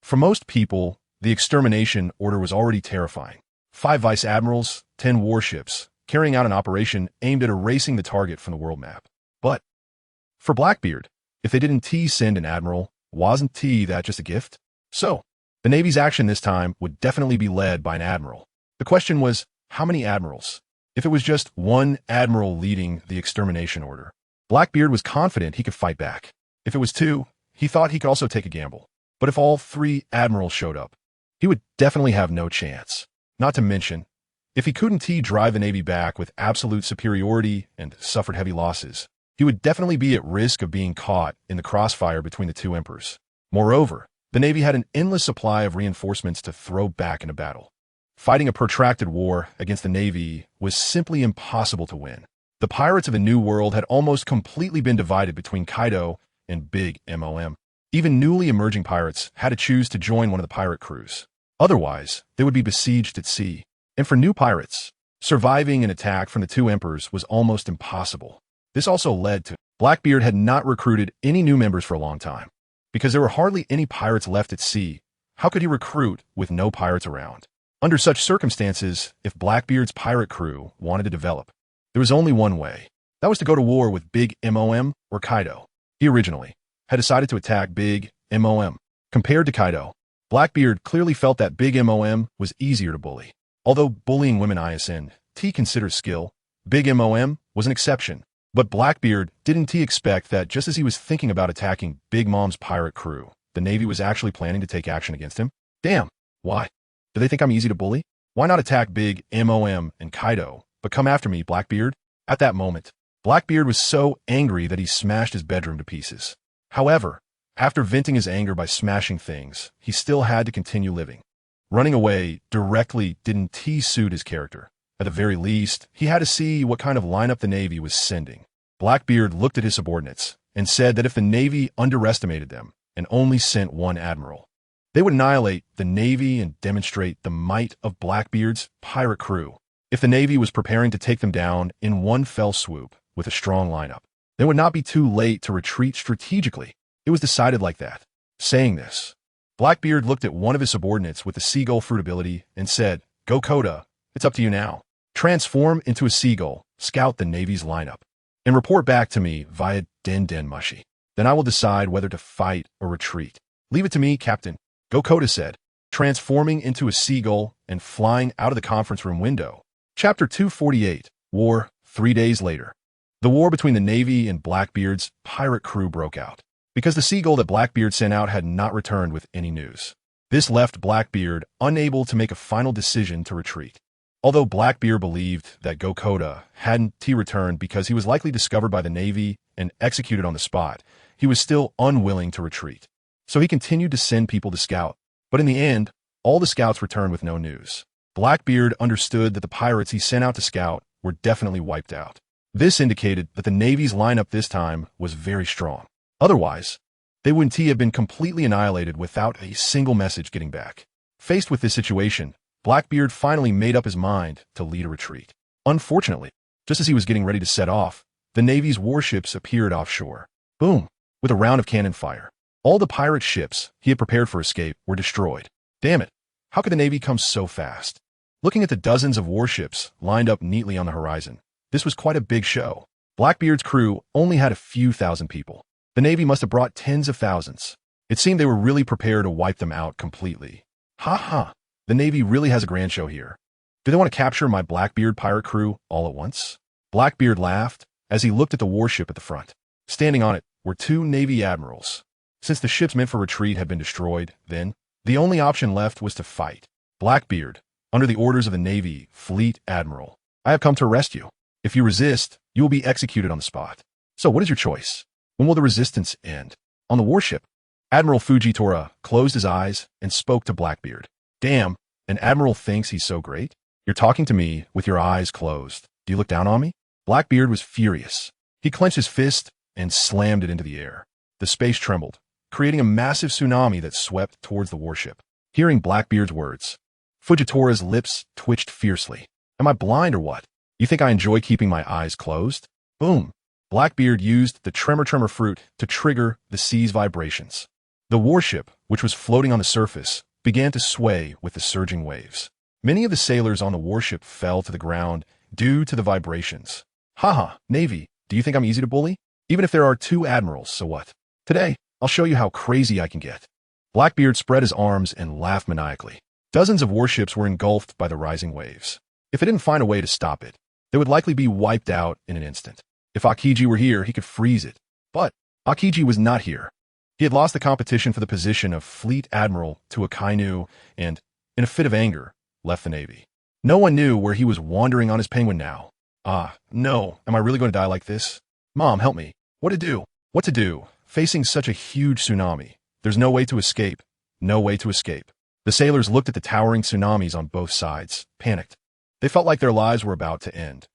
for most people, the extermination order was already terrifying. 5 vice admirals, 10 warships, carrying out an operation aimed at erasing the target from the world map. But for Blackbeard, if they didn't send an admiral, wasn't that just a gift? So, the Navy's action this time would definitely be led by an admiral. The question was, how many admirals? If it was just one admiral leading the extermination order, Blackbeard was confident he could fight back. If it was 2, he thought he could also take a gamble. But if all 3 admirals showed up, he would definitely have no chance. Not to mention, if he couldn't drive the Navy back with absolute superiority and suffered heavy losses, he would definitely be at risk of being caught in the crossfire between the two emperors. Moreover, the Navy had an endless supply of reinforcements to throw back into battle. Fighting a protracted war against the Navy was simply impossible to win. The pirates of the New World had almost completely been divided between Kaido and Big Mom. Even newly emerging pirates had to choose to join one of the pirate crews. Otherwise, they would be besieged at sea. And for new pirates, surviving an attack from the two emperors was almost impossible. This also led to Blackbeard had not recruited any new members for a long time. Because there were hardly any pirates left at sea, how could he recruit with no pirates around? Under such circumstances, if Blackbeard's pirate crew wanted to develop, there was only one way. That was to go to war with Big Mom or Kaido. He originally had decided to attack Big Mom. Compared to Kaido, Blackbeard clearly felt that Big Mom was easier to bully. Although bullying women T considers skill, Big Mom was an exception. But Blackbeard didn't expect that just as he was thinking about attacking Big Mom's pirate crew, the Navy was actually planning to take action against him? Damn, why? Do they think I'm easy to bully? Why not attack Big Mom and Kaido, but come after me, Blackbeard? At that moment, Blackbeard was so angry that he smashed his bedroom to pieces. However, after venting his anger by smashing things, he still had to continue living. Running away directly didn't suit his character. At the very least, he had to see what kind of lineup the Navy was sending. Blackbeard looked at his subordinates and said that if the Navy underestimated them and only sent one admiral, they would annihilate the Navy and demonstrate the might of Blackbeard's pirate crew. If the Navy was preparing to take them down in one fell swoop with a strong lineup, then it would not be too late to retreat strategically. It was decided like that. Saying this, Blackbeard looked at one of his subordinates with the seagull fruit ability and said, "Go Coda, it's up to you now. Transform into a seagull, scout the Navy's lineup, and report back to me via Den Mushi. Then I will decide whether to fight or retreat." "Leave it to me, Captain," Go Coda said, transforming into a seagull and flying out of the conference room window. Chapter 248, War, 3 days later. The war between the Navy and Blackbeard's pirate crew broke out, because the seagull that Blackbeard sent out had not returned with any news. This left Blackbeard unable to make a final decision to retreat. Although Blackbeard believed that Go Coda hadn't returned because he was likely discovered by the Navy and executed on the spot, he was still unwilling to retreat. So he continued to send people to scout. But in the end, all the scouts returned with no news. Blackbeard understood that the pirates he sent out to scout were definitely wiped out. This indicated that the Navy's lineup this time was very strong. Otherwise, they wouldn't have been completely annihilated without a single message getting back. Faced with this situation, Blackbeard finally made up his mind to lead a retreat. Unfortunately, just as he was getting ready to set off, the Navy's warships appeared offshore. Boom! With a round of cannon fire. All the pirate ships he had prepared for escape were destroyed. Damn it! How could the Navy come so fast? Looking at the dozens of warships lined up neatly on the horizon, this was quite a big show. Blackbeard's crew only had a few thousand people. The Navy must have brought tens of thousands. It seemed they were really prepared to wipe them out completely. Ha ha! The Navy really has a grand show here. Do they want to capture my Blackbeard pirate crew all at once? Blackbeard laughed as he looked at the warship at the front. Standing on it were two Navy admirals. Since the ships meant for retreat had been destroyed, then, the only option left was to fight. Blackbeard, under the orders of the Navy Fleet Admiral, "I have come to arrest you. If you resist, you will be executed on the spot. So what is your choice? When will the resistance end?" On the warship, Admiral Fujitora closed his eyes and spoke to Blackbeard. "Damn, an admiral thinks he's so great? You're talking to me with your eyes closed. Do you look down on me?" Blackbeard was furious. He clenched his fist and slammed it into the air. The space trembled, creating a massive tsunami that swept towards the warship. Hearing Blackbeard's words, Fujitora's lips twitched fiercely. "Am I blind or what? You think I enjoy keeping my eyes closed?" Boom! Blackbeard used the tremor fruit to trigger the sea's vibrations. The warship, which was floating on the surface, began to sway with the surging waves. Many of the sailors on the warship fell to the ground due to the vibrations. "Haha, Navy, do you think I'm easy to bully? Even if there are two admirals, so what? Today, I'll show you how crazy I can get." Blackbeard spread his arms and laughed maniacally. Dozens of warships were engulfed by the rising waves. If it didn't find a way to stop it, they would likely be wiped out in an instant. If Akiji were here, he could freeze it. But Akiji was not here. He had lost the competition for the position of Fleet Admiral to a Kainu and, in a fit of anger, left the Navy. No one knew where he was wandering on his penguin now. Ah, no, am I really going to die like this? Mom, help me. What to do? What to do? Facing such a huge tsunami. There's no way to escape. No way to escape. The sailors looked at the towering tsunamis on both sides, panicked. They felt like their lives were about to end.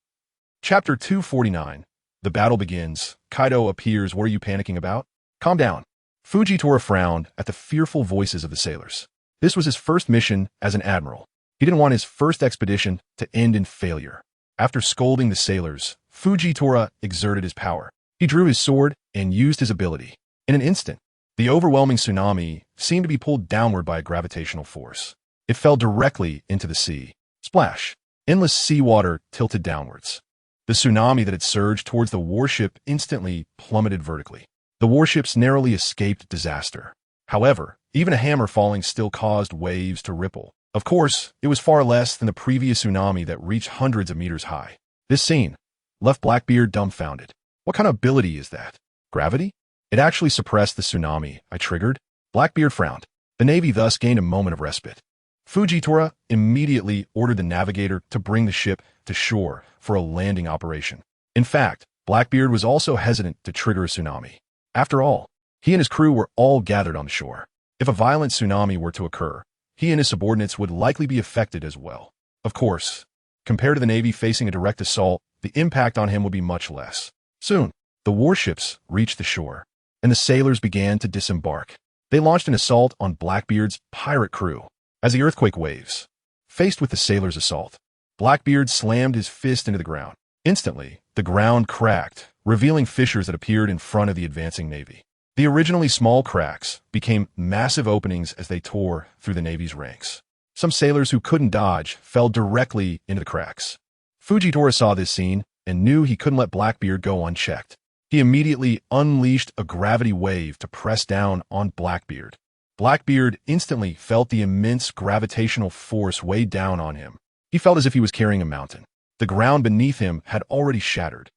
Chapter 249. The battle begins. Kaido appears. What are you panicking about? Calm down. Fujitora frowned at the fearful voices of the sailors. This was his first mission as an admiral. He didn't want his first expedition to end in failure. After scolding the sailors, Fujitora exerted his power. He drew his sword and used his ability. In an instant, the overwhelming tsunami seemed to be pulled downward by a gravitational force. It fell directly into the sea. Splash! Endless seawater tilted downwards. The tsunami that had surged towards the warship instantly plummeted vertically. The warships narrowly escaped disaster. However, even a hammer falling still caused waves to ripple. Of course, it was far less than the previous tsunami that reached hundreds of meters high. This scene left Blackbeard dumbfounded. What kind of ability is that? Gravity? It actually suppressed the tsunami I triggered. Blackbeard frowned. The Navy thus gained a moment of respite. Fujitora immediately ordered the navigator to bring the ship to shore for a landing operation. In fact, Blackbeard was also hesitant to trigger a tsunami. After all, he and his crew were all gathered on the shore. If a violent tsunami were to occur, he and his subordinates would likely be affected as well. Of course, compared to the Navy facing a direct assault, the impact on him would be much less. Soon, the warships reached the shore, and the sailors began to disembark. They launched an assault on Blackbeard's pirate crew. As the earthquake waves, faced with the sailors' assault, Blackbeard slammed his fist into the ground. Instantly, the ground cracked, revealing fissures that appeared in front of the advancing Navy. The originally small cracks became massive openings as they tore through the Navy's ranks. Some sailors who couldn't dodge fell directly into the cracks. Fujitora saw this scene and knew he couldn't let Blackbeard go unchecked. He immediately unleashed a gravity wave to press down on Blackbeard. Blackbeard instantly felt the immense gravitational force weigh down on him. He felt as if he was carrying a mountain. The ground beneath him had already shattered.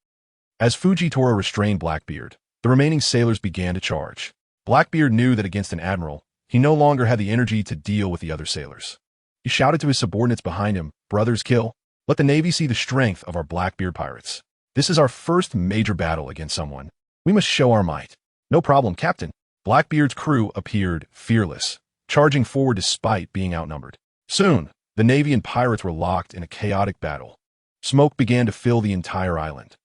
As Fujitora restrained Blackbeard, the remaining sailors began to charge. Blackbeard knew that against an admiral, he no longer had the energy to deal with the other sailors. He shouted to his subordinates behind him, "Brothers, kill. Let the Navy see the strength of our Blackbeard pirates. This is our first major battle against someone. We must show our might." "No problem, Captain." Blackbeard's crew appeared fearless, charging forward despite being outnumbered. Soon, the Navy and pirates were locked in a chaotic battle. Smoke began to fill the entire island.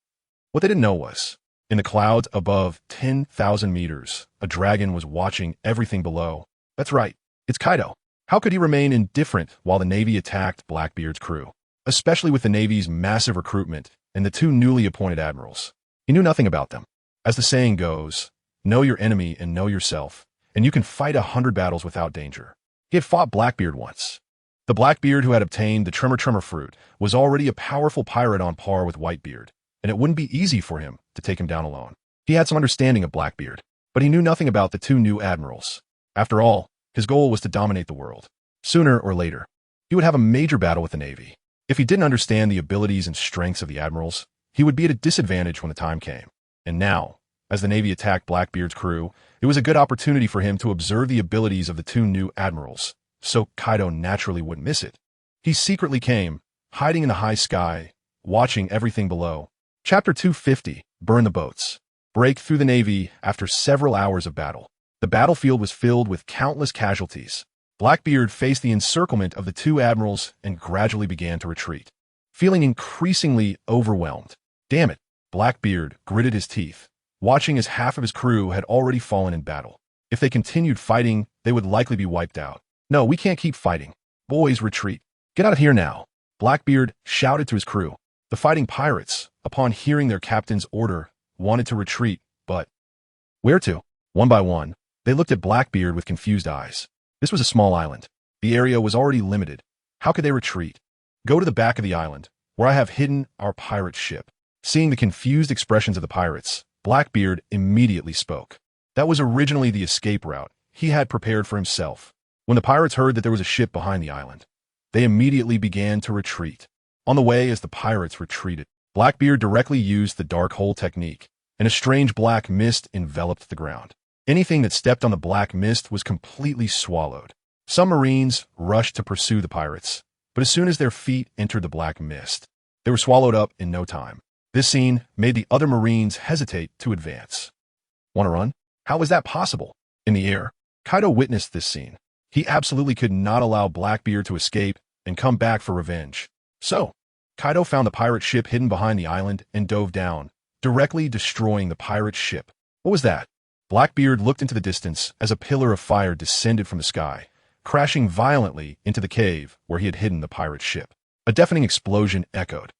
What they didn't know was, in the clouds above 10,000 meters, a dragon was watching everything below. That's right, it's Kaido. How could he remain indifferent while the Navy attacked Blackbeard's crew, especially with the Navy's massive recruitment and the two newly appointed admirals? He knew nothing about them. As the saying goes, know your enemy and know yourself, and you can fight 100 battles without danger. He had fought Blackbeard once. The Blackbeard who had obtained the Tremor fruit was already a powerful pirate on par with Whitebeard, and it wouldn't be easy for him to take him down alone. He had some understanding of Blackbeard, but he knew nothing about the two new admirals. After all, his goal was to dominate the world. Sooner or later, he would have a major battle with the Navy. If he didn't understand the abilities and strengths of the admirals, he would be at a disadvantage when the time came. And now, as the Navy attacked Blackbeard's crew, it was a good opportunity for him to observe the abilities of the two new admirals, so Kaido naturally wouldn't miss it. He secretly came, hiding in the high sky, watching everything below. Chapter 250, Burn the Boats. Break through the Navy after several hours of battle. The battlefield was filled with countless casualties. Blackbeard faced the encirclement of the two admirals and gradually began to retreat, feeling increasingly overwhelmed. Damn it, Blackbeard gritted his teeth, watching as half of his crew had already fallen in battle. If they continued fighting, they would likely be wiped out. "No, we can't keep fighting. Boys, retreat. Get out of here now." Blackbeard shouted to his crew. The fighting pirates, upon hearing their captain's order, wanted to retreat, but where to? One by one, they looked at Blackbeard with confused eyes. This was a small island. The area was already limited. How could they retreat? "Go to the back of the island, where I have hidden our pirate ship." Seeing the confused expressions of the pirates, Blackbeard immediately spoke. That was originally the escape route he had prepared for himself. When the pirates heard that there was a ship behind the island, they immediately began to retreat. On the way, as the pirates retreated, Blackbeard directly used the dark hole technique, and a strange black mist enveloped the ground. Anything that stepped on the black mist was completely swallowed. Some Marines rushed to pursue the pirates, but as soon as their feet entered the black mist, they were swallowed up in no time. This scene made the other Marines hesitate to advance. Want to run? How was that possible? In the air, Kaido witnessed this scene. He absolutely could not allow Blackbeard to escape and come back for revenge. So, Kaido found the pirate ship hidden behind the island and dove down, directly destroying the pirate ship. What was that? Blackbeard looked into the distance as a pillar of fire descended from the sky, crashing violently into the cave where he had hidden the pirate ship. A deafening explosion echoed.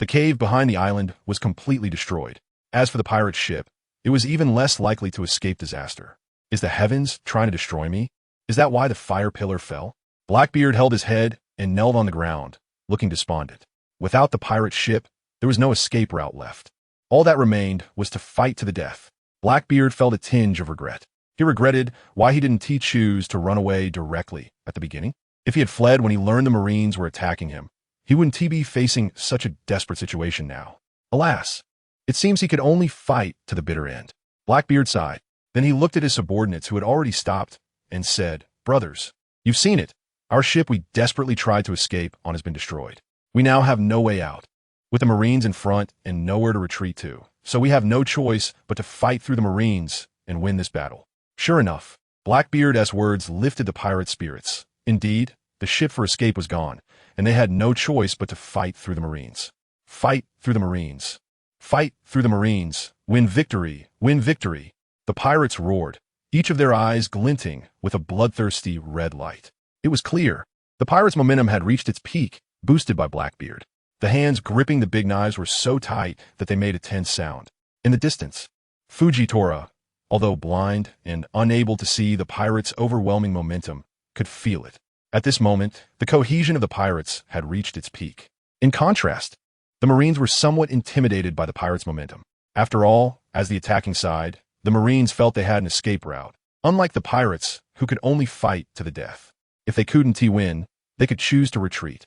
The cave behind the island was completely destroyed. As for the pirate ship, it was even less likely to escape disaster. Is the heavens trying to destroy me? Is that why the fire pillar fell? Blackbeard held his head and knelt on the ground, looking despondent. Without the pirate ship, there was no escape route left. All that remained was to fight to the death. Blackbeard felt a tinge of regret. He regretted why he didn't choose to run away directly at the beginning. If he had fled when he learned the Marines were attacking him, he wouldn't be facing such a desperate situation now. Alas, it seems he could only fight to the bitter end. Blackbeard sighed. Then he looked at his subordinates who had already stopped and said, "Brothers, you've seen it. Our ship we desperately tried to escape on has been destroyed. We now have no way out, with the Marines in front and nowhere to retreat to. So we have no choice but to fight through the Marines and win this battle." Sure enough, Blackbeard's words lifted the pirates' spirits. Indeed, the ship for escape was gone, and they had no choice but to fight through the Marines. Fight through the Marines. Fight through the Marines. Win victory. Win victory. The pirates roared, each of their eyes glinting with a bloodthirsty red light. It was clear. The pirates' momentum had reached its peak, boosted by Blackbeard. The hands gripping the big knives were so tight that they made a tense sound. In the distance, Fujitora, although blind and unable to see the pirates' overwhelming momentum, could feel it. At this moment, the cohesion of the pirates had reached its peak. In contrast, the Marines were somewhat intimidated by the pirates' momentum. After all, as the attacking side, the Marines felt they had an escape route, unlike the pirates, who could only fight to the death. If they couldn't win, they could choose to retreat.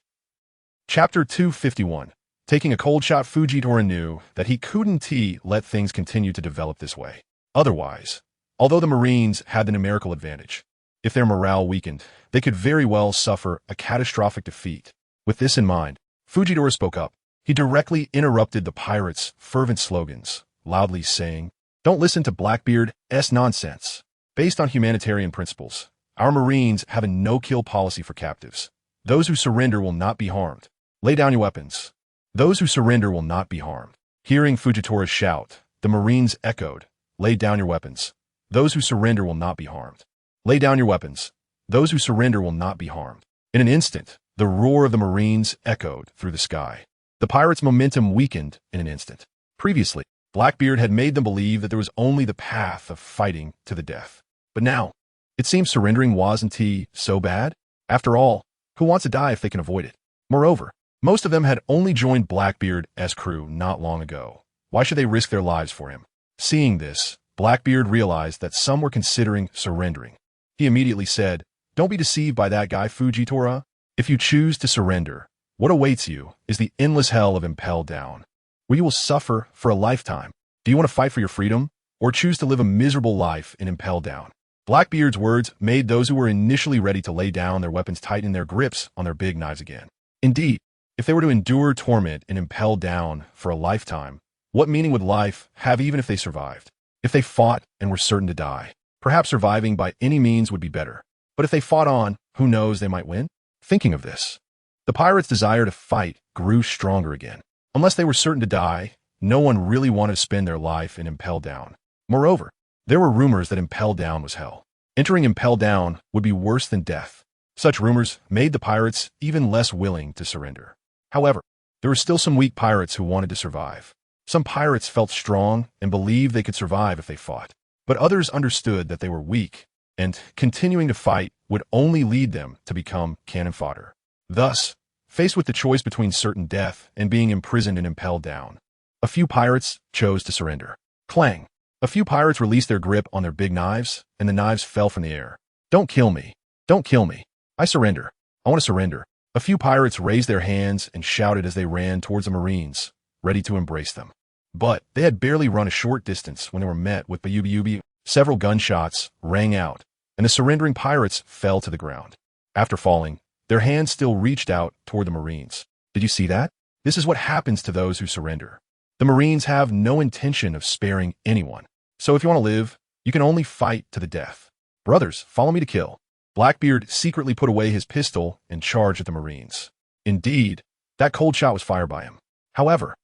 Chapter 251. Taking a cold shot, Fujitora knew that he couldn't let things continue to develop this way. Otherwise, although the Marines had the numerical advantage, if their morale weakened, they could very well suffer a catastrophic defeat. With this in mind, Fujitora spoke up. He directly interrupted the pirates' fervent slogans, loudly saying, "Don't listen to Blackbeard's nonsense. Based on humanitarian principles, our Marines have a no-kill policy for captives. Those who surrender will not be harmed. Lay down your weapons. Those who surrender will not be harmed." Hearing Fujitora's shout, the Marines echoed, "Lay down your weapons. Those who surrender will not be harmed. Lay down your weapons. Those who surrender will not be harmed." In an instant, the roar of the Marines echoed through the sky. The pirates' momentum weakened in an instant. Previously, Blackbeard had made them believe that there was only the path of fighting to the death. But now, it seemed surrendering wasn't so bad. After all, who wants to die if they can avoid it? Moreover, most of them had only joined Blackbeard's crew not long ago. Why should they risk their lives for him? Seeing this, Blackbeard realized that some were considering surrendering. He immediately said, "Don't be deceived by that guy, Fujitora. If you choose to surrender, what awaits you is the endless hell of Impelled Down, where you will suffer for a lifetime. Do you want to fight for your freedom, or choose to live a miserable life in Impelled Down?" Blackbeard's words made those who were initially ready to lay down their weapons tighten their grips on their big knives again. Indeed, if they were to endure torment and Impelled Down for a lifetime, what meaning would life have even if they survived? If they fought and were certain to die, perhaps surviving by any means would be better. But if they fought on, who knows, they might win? Thinking of this, the pirates' desire to fight grew stronger again. Unless they were certain to die, no one really wanted to spend their life in Impelled Down. Moreover, there were rumors that Impelled Down was hell. Entering Impelled Down would be worse than death. Such rumors made the pirates even less willing to surrender. However, there were still some weak pirates who wanted to survive. Some pirates felt strong and believed they could survive if they fought. But others understood that they were weak, and continuing to fight would only lead them to become cannon fodder. Thus, faced with the choice between certain death and being imprisoned and Impelled Down, a few pirates chose to surrender. Clang! A few pirates released their grip on their big knives, and the knives fell from the air. "Don't kill me! Don't kill me! I surrender! I want to surrender!" A few pirates raised their hands and shouted as they ran towards the Marines, ready to embrace them. But they had barely run a short distance when they were met with Bayubi. Several gunshots rang out, and the surrendering pirates fell to the ground. After falling, their hands still reached out toward the Marines. "Did you see that? This is what happens to those who surrender." The Marines have no intention of sparing anyone. So if you want to live, you can only fight to the death. Brothers, follow me to kill. Blackbeard secretly put away his pistol and charged at the Marines. Indeed, that cold shot was fired by him. However,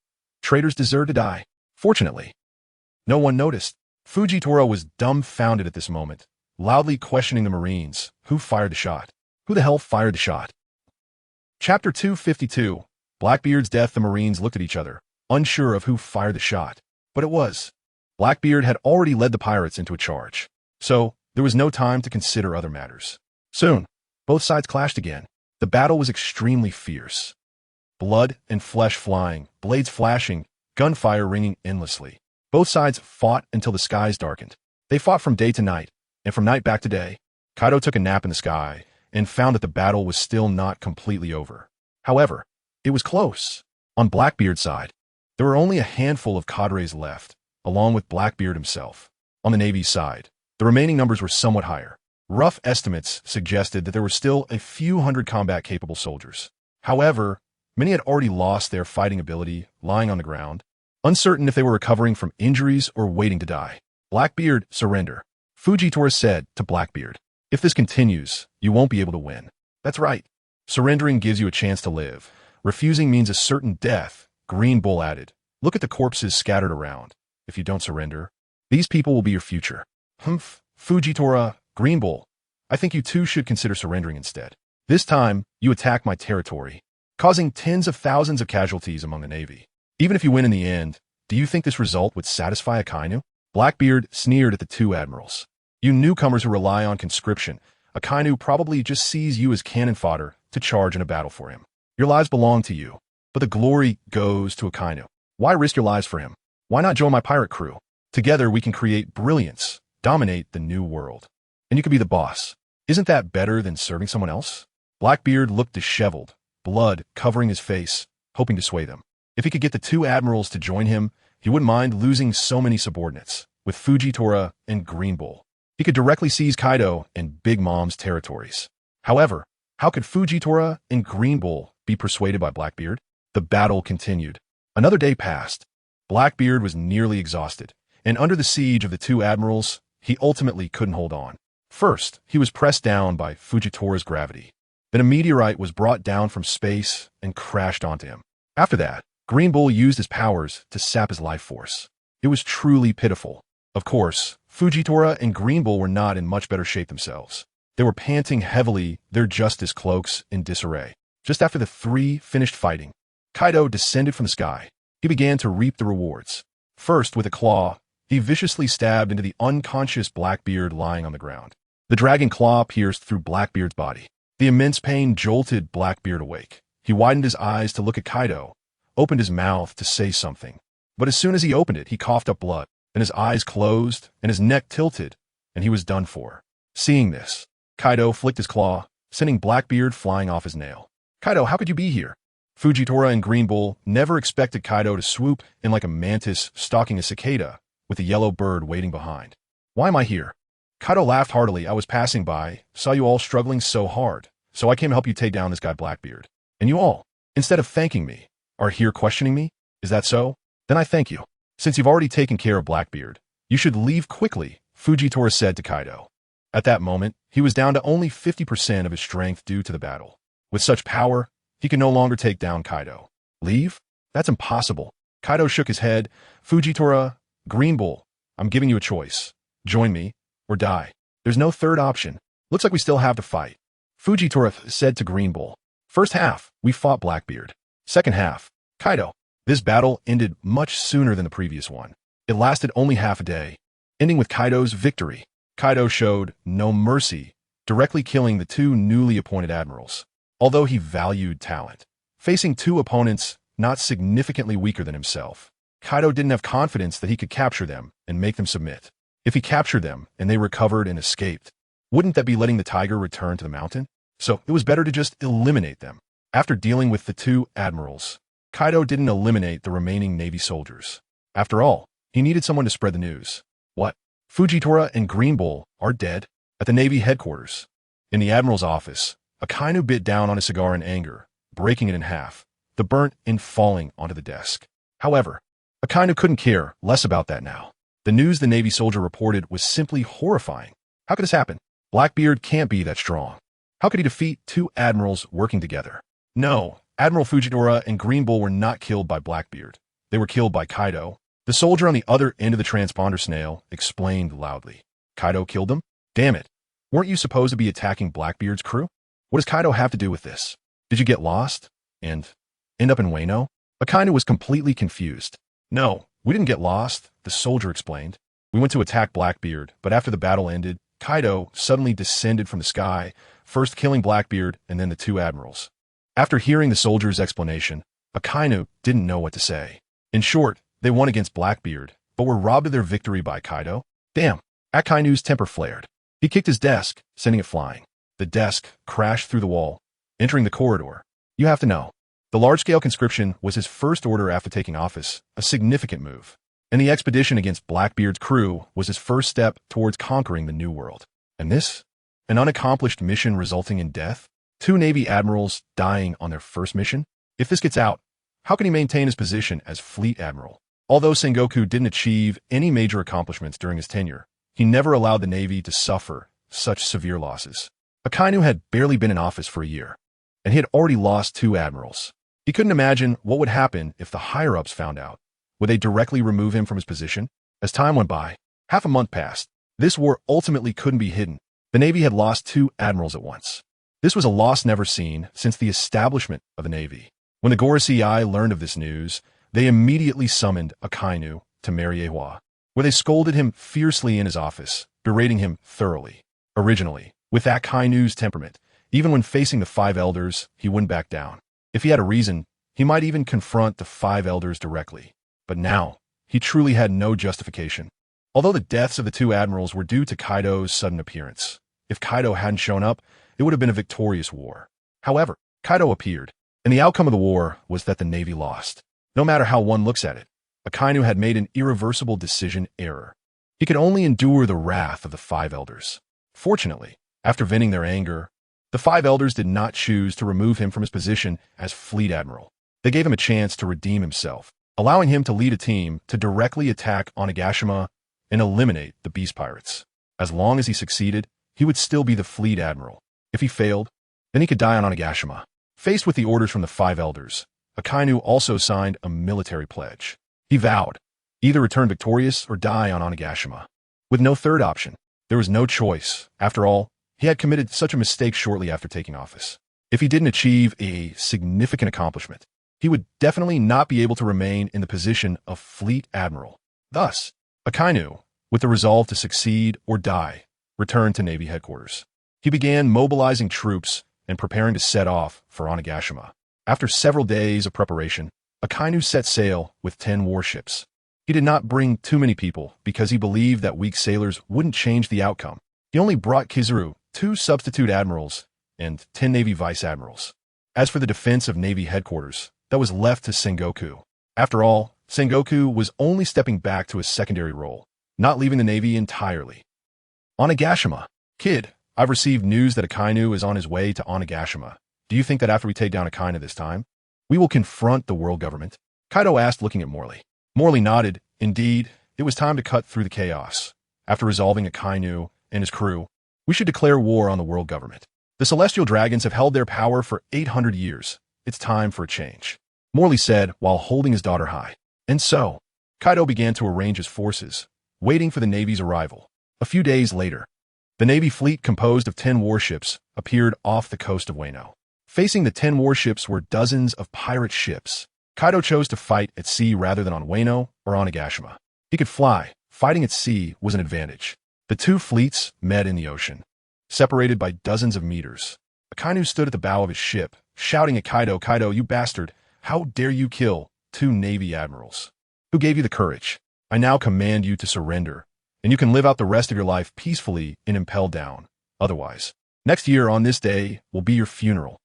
traitors deserve to die. Fortunately, no one noticed. Fujitora was dumbfounded at this moment, loudly questioning the Marines. Who fired the shot? Who the hell fired the shot? Chapter 252. Blackbeard's death. The Marines looked at each other, unsure of who fired the shot. But it was. Blackbeard had already led the pirates into a charge, so there was no time to consider other matters. Soon, both sides clashed again. The battle was extremely fierce. Blood and flesh flying, blades flashing, gunfire ringing endlessly. Both sides fought until the skies darkened. They fought from day to night, and from night back to day. Kaido took a nap in the sky and found that the battle was still not completely over. However, it was close. On Blackbeard's side, there were only a handful of cadres left, along with Blackbeard himself. On the Navy's side, the remaining numbers were somewhat higher. Rough estimates suggested that there were still a few hundred combat-capable soldiers. However, many had already lost their fighting ability, lying on the ground, uncertain if they were recovering from injuries or waiting to die. Blackbeard, surrender. Fujitora said to Blackbeard, if this continues, you won't be able to win. That's right. Surrendering gives you a chance to live. Refusing means a certain death, Green Bull added. Look at the corpses scattered around. If you don't surrender, these people will be your future. Humph, Fujitora, Green Bull, I think you two should consider surrendering instead. This time, you attack my territory, causing tens of thousands of casualties among the Navy. Even if you win in the end, do you think this result would satisfy Akainu? Blackbeard sneered at the two admirals. You newcomers who rely on conscription, Akainu probably just sees you as cannon fodder to charge in a battle for him. Your lives belong to you, but the glory goes to Akainu. Why risk your lives for him? Why not join my pirate crew? Together we can create brilliance, dominate the new world. And you could be the boss. Isn't that better than serving someone else? Blackbeard looked disheveled, blood covering his face, hoping to sway them. If he could get the two admirals to join him, he wouldn't mind losing so many subordinates. With Fujitora and Green Bull, he could directly seize Kaido and Big Mom's territories. However, how could Fujitora and Green Bull be persuaded by Blackbeard? The battle continued. Another day passed. Blackbeard was nearly exhausted, and under the siege of the two admirals, he ultimately couldn't hold on. First, he was pressed down by Fujitora's gravity. Then a meteorite was brought down from space and crashed onto him. After that, Green Bull used his powers to sap his life force. It was truly pitiful. Of course, Fujitora and Green Bull were not in much better shape themselves. They were panting heavily, their justice cloaks in disarray. Just after the three finished fighting, Kaido descended from the sky. He began to reap the rewards. First, with a claw, he viciously stabbed into the unconscious Blackbeard lying on the ground. The dragon claw pierced through Blackbeard's body. The immense pain jolted Blackbeard awake. He widened his eyes to look at Kaido, opened his mouth to say something. But as soon as he opened it, he coughed up blood, and his eyes closed, and his neck tilted, and he was done for. Seeing this, Kaido flicked his claw, sending Blackbeard flying off his nail. Kaido, how could you be here? Fujitora and Green Bull never expected Kaido to swoop in like a mantis stalking a cicada, with a yellow bird waiting behind. Why am I here? Kaido laughed heartily. I was passing by, saw you all struggling so hard, so I came to help you take down this guy Blackbeard. And you all, instead of thanking me, are here questioning me? Is that so? Then I thank you. Since you've already taken care of Blackbeard, you should leave quickly, Fujitora said to Kaido. At that moment, he was down to only 50% of his strength due to the battle. With such power, he could no longer take down Kaido. Leave? That's impossible. Kaido shook his head. Fujitora, Green Bull, I'm giving you a choice. Join me, or die. There's no third option. Looks like we still have to fight. Fujitora said to Green Bull. First half, we fought Blackbeard. Second half, Kaido. This battle ended much sooner than the previous one. It lasted only half a day, ending with Kaido's victory. Kaido showed no mercy, directly killing the two newly appointed admirals. Although he valued talent, facing two opponents not significantly weaker than himself, Kaido didn't have confidence that he could capture them and make them submit. If he captured them and they recovered and escaped, wouldn't that be letting the tiger return to the mountain? So it was better to just eliminate them. After dealing with the two admirals, Kaido didn't eliminate the remaining Navy soldiers. After all, he needed someone to spread the news. What? Fujitora and Green Bull are dead? At the Navy headquarters. In the admiral's office, Akainu bit down on his cigar in anger, breaking it in half, the burnt end falling onto the desk. However, Akainu couldn't care less about that now. The news the Navy soldier reported was simply horrifying. How could this happen? Blackbeard can't be that strong. How could he defeat two admirals working together? No, Admiral Fujitora and Green Bull were not killed by Blackbeard. They were killed by Kaido. The soldier on the other end of the transponder snail explained loudly. Kaido killed them? Damn it. Weren't you supposed to be attacking Blackbeard's crew? What does Kaido have to do with this? Did you get lost? And end up in Wano? Akainu was completely confused. No, we didn't get lost, the soldier explained. We went to attack Blackbeard, but after the battle ended, Kaido suddenly descended from the sky, first killing Blackbeard and then the two admirals. After hearing the soldier's explanation, Akainu didn't know what to say. In short, they won against Blackbeard, but were robbed of their victory by Kaido? Damn, Akainu's temper flared. He kicked his desk, sending it flying. The desk crashed through the wall, entering the corridor. You have to know, the large-scale conscription was his first order after taking office, a significant move. And the expedition against Blackbeard's crew was his first step towards conquering the New World. And this? An unaccomplished mission resulting in death? Two Navy admirals dying on their first mission? If this gets out, how can he maintain his position as Fleet Admiral? Although Sengoku didn't achieve any major accomplishments during his tenure, he never allowed the Navy to suffer such severe losses. Akainu had barely been in office for a year, and he had already lost two admirals. He couldn't imagine what would happen if the higher-ups found out. Would they directly remove him from his position? As time went by, half a month passed. This war ultimately couldn't be hidden. The Navy had lost two admirals at once. This was a loss never seen since the establishment of the Navy. When the Gorosei learned of this news, they immediately summoned Akainu to Mariewa, where they scolded him fiercely in his office, berating him thoroughly. Originally, with Akainu's temperament, even when facing the five elders, he wouldn't back down. If he had a reason, he might even confront the five elders directly. But now, he truly had no justification. Although the deaths of the two admirals were due to Kaido's sudden appearance, if Kaido hadn't shown up, it would have been a victorious war. However, Kaido appeared, and the outcome of the war was that the Navy lost. No matter how one looks at it, Akainu had made an irreversible decision error. He could only endure the wrath of the five elders. Fortunately, after venting their anger, the five elders did not choose to remove him from his position as Fleet Admiral. They gave him a chance to redeem himself, allowing him to lead a team to directly attack Onigashima and eliminate the Beast Pirates. As long as he succeeded, he would still be the Fleet Admiral. If he failed, then he could die on Onigashima. Faced with the orders from the five elders, Akainu also signed a military pledge. He vowed, either return victorious or die on Onigashima. With no third option, there was no choice. After all, he had committed such a mistake shortly after taking office. If he didn't achieve a significant accomplishment, he would definitely not be able to remain in the position of Fleet Admiral. Thus, Akainu, with the resolve to succeed or die, returned to Navy headquarters. He began mobilizing troops and preparing to set off for Onigashima. After several days of preparation, Akainu set sail with 10 warships. He did not bring too many people because he believed that weak sailors wouldn't change the outcome. He only brought Kizaru, 2 substitute admirals, and 10 Navy vice admirals. As for the defense of Navy headquarters, that was left to Sengoku. After all, Sengoku was only stepping back to his secondary role, not leaving the Navy entirely. Onigashima. Kid, I've received news that Akainu is on his way to Onigashima. Do you think that after we take down Akainu this time, we will confront the world government? Kaido asked, looking at Morley. Morley nodded. Indeed, it was time to cut through the chaos. After resolving Akainu and his crew, we should declare war on the world government. The Celestial Dragons have held their power for 800 years. It's time for a change, Morley said while holding his daughter high. And so, Kaido began to arrange his forces, waiting for the Navy's arrival. A few days later, the Navy fleet composed of 10 warships appeared off the coast of Wano. Facing the 10 warships were dozens of pirate ships. Kaido chose to fight at sea rather than on Wano or Onigashima. He could fly. Fighting at sea was an advantage. The two fleets met in the ocean, separated by dozens of meters. Akainu stood at the bow of his ship, shouting at Kaido, "Kaido, you bastard! How dare you kill 2 Navy admirals? Who gave you the courage? I now command you to surrender, and you can live out the rest of your life peacefully in Impel Down. Otherwise, next year on this day will be your funeral."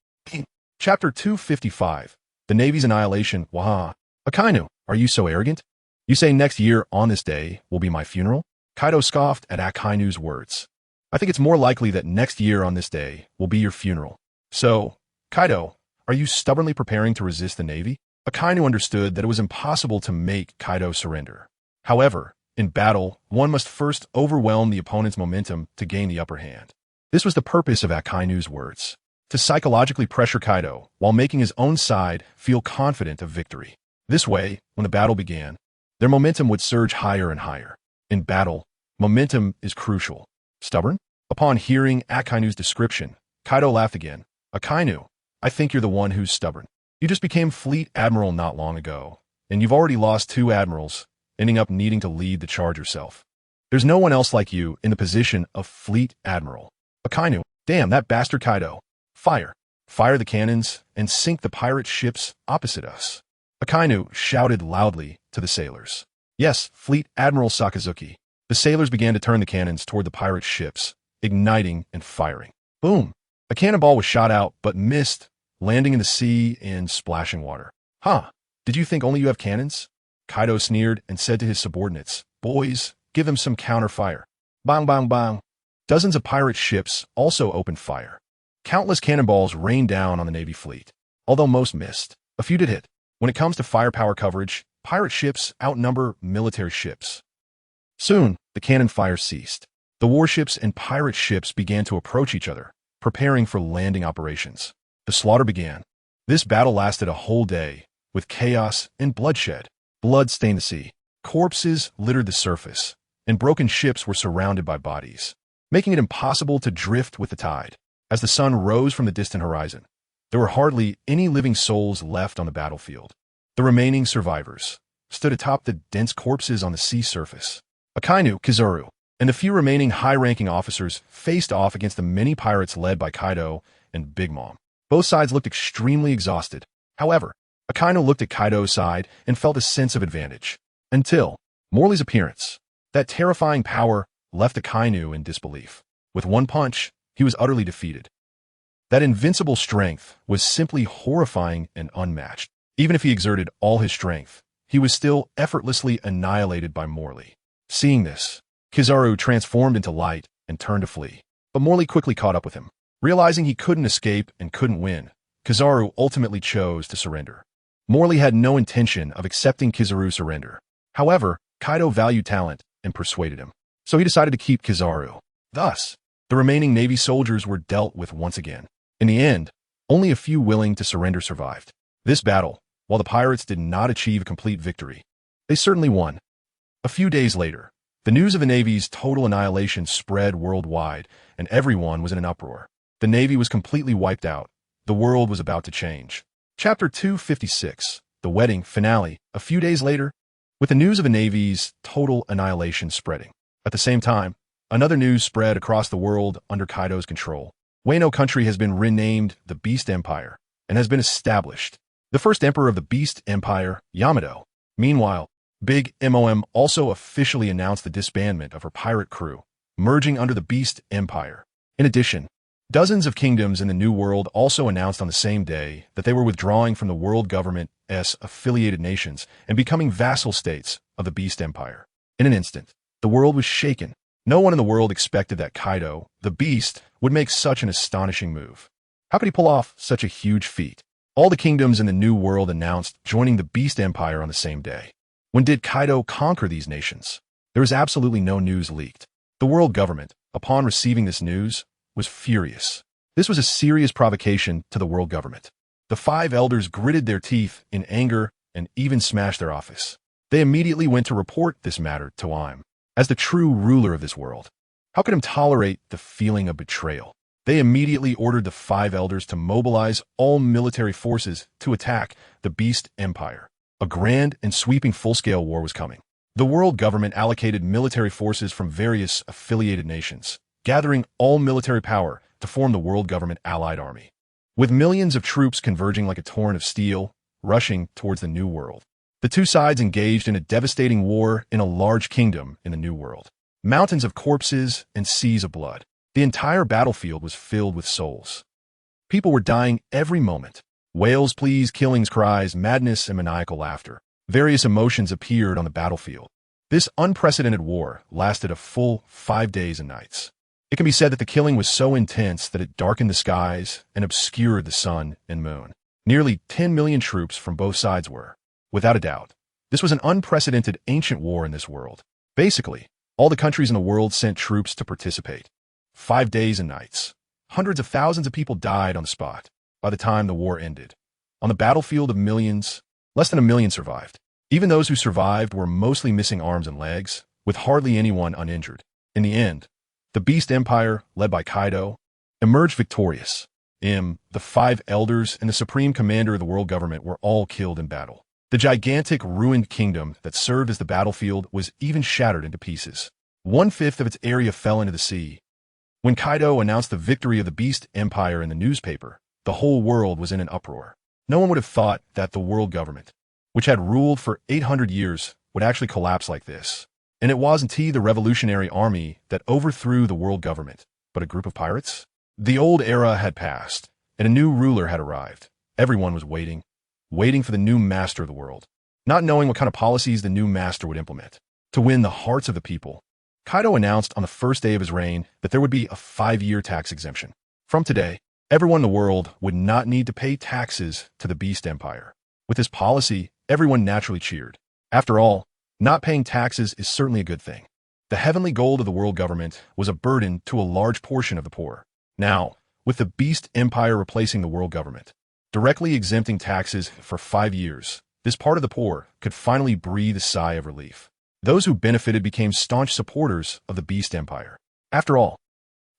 Chapter 255. The Navy's Annihilation. Waha. Akainu, are you so arrogant? You say next year on this day will be my funeral? Kaido scoffed at Akainu's words. I think it's more likely that next year on this day will be your funeral. So, Kaido, are you stubbornly preparing to resist the Navy? Akainu understood that it was impossible to make Kaido surrender. However, in battle, one must first overwhelm the opponent's momentum to gain the upper hand. This was the purpose of Akainu's words, to psychologically pressure Kaido while making his own side feel confident of victory. This way, when the battle began, their momentum would surge higher and higher. In battle, momentum is crucial. Stubborn? Upon hearing Akainu's description, Kaido laughed again. Akainu, I think you're the one who's stubborn. You just became Fleet Admiral not long ago, and you've already lost 2 admirals, ending up needing to lead the charge yourself. There's no one else like you in the position of Fleet Admiral. Akainu, damn that bastard Kaido. Fire. Fire the cannons and sink the pirate ships opposite us. Akainu shouted loudly to the sailors. Yes, Fleet Admiral Sakazuki. The sailors began to turn the cannons toward the pirate ships, igniting and firing. Boom! A cannonball was shot out but missed, landing in the sea and splashing water. Huh, did you think only you have cannons? Kaido sneered and said to his subordinates, Boys, give them some counter-fire. Bang, bang, bang. Dozens of pirate ships also opened fire. Countless cannonballs rained down on the Navy fleet. Although most missed, a few did hit. When it comes to firepower coverage, pirate ships outnumber military ships. Soon, the cannon fire ceased. The warships and pirate ships began to approach each other, preparing for landing operations. The slaughter began. This battle lasted a whole day, with chaos and bloodshed. Blood stained the sea. Corpses littered the surface, and broken ships were surrounded by bodies, making it impossible to drift with the tide. As the sun rose from the distant horizon, there were hardly any living souls left on the battlefield. The remaining survivors stood atop the dense corpses on the sea surface. Akainu, Kizaru, and the few remaining high-ranking officers faced off against the many pirates led by Kaido and Big Mom. Both sides looked extremely exhausted. However, Akainu looked at Kaido's side and felt a sense of advantage. Until Morley's appearance. That terrifying power left Akainu in disbelief. With one punch, he was utterly defeated. That invincible strength was simply horrifying and unmatched. Even if he exerted all his strength, he was still effortlessly annihilated by Morley. Seeing this, Kizaru transformed into light and turned to flee. But Morley quickly caught up with him. Realizing he couldn't escape and couldn't win, Kizaru ultimately chose to surrender. Morley had no intention of accepting Kizaru's surrender. However, Kaido valued talent and persuaded him, so he decided to keep Kizaru. Thus, the remaining Navy soldiers were dealt with once again. In the end, only a few willing to surrender survived. This battle, while the pirates did not achieve a complete victory, they certainly won. A few days later, the news of the Navy's total annihilation spread worldwide, and everyone was in an uproar. The Navy was completely wiped out. The world was about to change. Chapter 256, The Wedding Finale. A few days later, with the news of the Navy's total annihilation spreading. At the same time, another news spread across the world under Kaido's control. Wano country has been renamed the Beast Empire and has been established. The first emperor of the Beast Empire, Yamato. Meanwhile, Big Mom also officially announced the disbandment of her pirate crew, merging under the Beast Empire. In addition, dozens of kingdoms in the New World also announced on the same day that they were withdrawing from the world government's affiliated nations and becoming vassal states of the Beast Empire. In an instant, the world was shaken. No one in the world expected that Kaido, the Beast, would make such an astonishing move. How could he pull off such a huge feat? All the kingdoms in the New World announced joining the Beast Empire on the same day. When did Kaido conquer these nations? There was absolutely no news leaked. The world government, upon receiving this news, was furious. This was a serious provocation to the world government. The 5 elders gritted their teeth in anger and even smashed their office. They immediately went to report this matter to Im. As the true ruler of this world, how could him tolerate the feeling of betrayal? They immediately ordered the 5 elders to mobilize all military forces to attack the Beast Empire. A grand and sweeping full-scale war was coming. The world government allocated military forces from various affiliated nations, gathering all military power to form the world government allied army. With millions of troops converging like a torrent of steel, rushing towards the New World. The two sides engaged in a devastating war in a large kingdom in the New World. Mountains of corpses and seas of blood. The entire battlefield was filled with souls. People were dying every moment. Wails, pleas, killings, cries, madness, and maniacal laughter. Various emotions appeared on the battlefield. This unprecedented war lasted a full 5 days and nights. It can be said that the killing was so intense that it darkened the skies and obscured the sun and moon. Nearly 10 million troops from both sides were. Without a doubt, this was an unprecedented ancient war in this world. Basically, all the countries in the world sent troops to participate. 5 days and nights. Hundreds of thousands of people died on the spot by the time the war ended. On the battlefield of millions, less than a million survived. Even those who survived were mostly missing arms and legs, with hardly anyone uninjured. In the end, the Beast Empire, led by Kaido, emerged victorious. The 5 elders and the supreme commander of the world government were all killed in battle. The gigantic ruined kingdom that served as the battlefield was even shattered into pieces. 1/5 of its area fell into the sea. When Kaido announced the victory of the Beast Empire in the newspaper, the whole world was in an uproar. No one would have thought that the world government, which had ruled for 800 years, would actually collapse like this. And it wasn't the revolutionary army that overthrew the world government, but a group of pirates? The old era had passed, and a new ruler had arrived. Everyone was waiting for the new master of the world, not knowing what kind of policies the new master would implement. To win the hearts of the people, Kaido announced on the first day of his reign that there would be a 5-year tax exemption. From today, everyone in the world would not need to pay taxes to the Beast Empire. With this policy, everyone naturally cheered. After all, not paying taxes is certainly a good thing. The heavenly gold of the world government was a burden to a large portion of the poor. Now, with the Beast Empire replacing the world government, directly exempting taxes for 5 years, this part of the poor could finally breathe a sigh of relief. Those who benefited became staunch supporters of the Beast Empire. After all,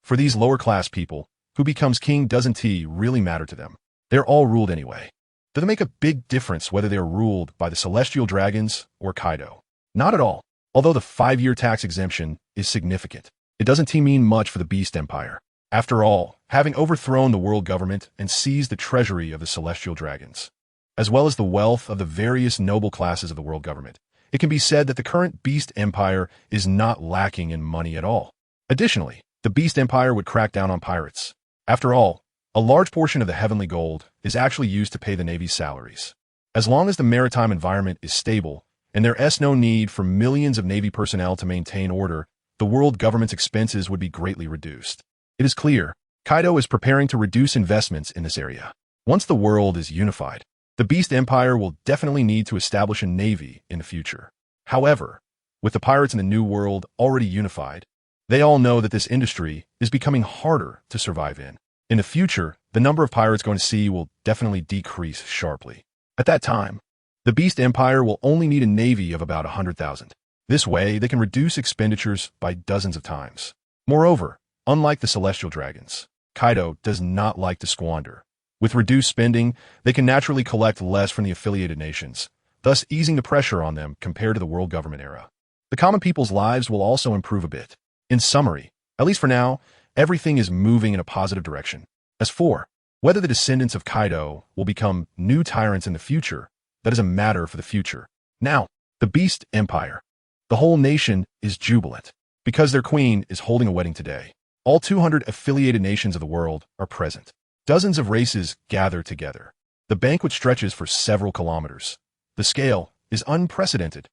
for these lower-class people, who becomes king doesn't really matter to them. They're all ruled anyway. Does it make a big difference whether they're ruled by the celestial dragons or Kaido? Not at all. Although the 5-year tax exemption is significant, it doesn't mean much for the Beast Empire. After all, having overthrown the world government and seized the treasury of the celestial dragons, as well as the wealth of the various noble classes of the world government, it can be said that the current Beast Empire is not lacking in money at all. Additionally, the Beast Empire would crack down on pirates. After all, a large portion of the heavenly gold is actually used to pay the Navy's salaries. As long as the maritime environment is stable and there is no need for millions of Navy personnel to maintain order, the world government's expenses would be greatly reduced. It is clear, Kaido is preparing to reduce investments in this area. Once the world is unified, the Beast Empire will definitely need to establish a navy in the future. However, with the pirates in the New World already unified, they all know that this industry is becoming harder to survive in. In the future, the number of pirates going to sea will definitely decrease sharply. At that time, the Beast Empire will only need a navy of about 100,000. This way, they can reduce expenditures by dozens of times. Moreover, unlike the celestial dragons, Kaido does not like to squander. With reduced spending, they can naturally collect less from the affiliated nations, thus easing the pressure on them compared to the world government era. The common people's lives will also improve a bit. In summary, at least for now, everything is moving in a positive direction. As for whether the descendants of Kaido will become new tyrants in the future, that is a matter for the future. Now, the Beast Empire. The whole nation is jubilant because their queen is holding a wedding today. All 200 affiliated nations of the world are present. Dozens of races gather together. The banquet stretches for several kilometers. The scale is unprecedented.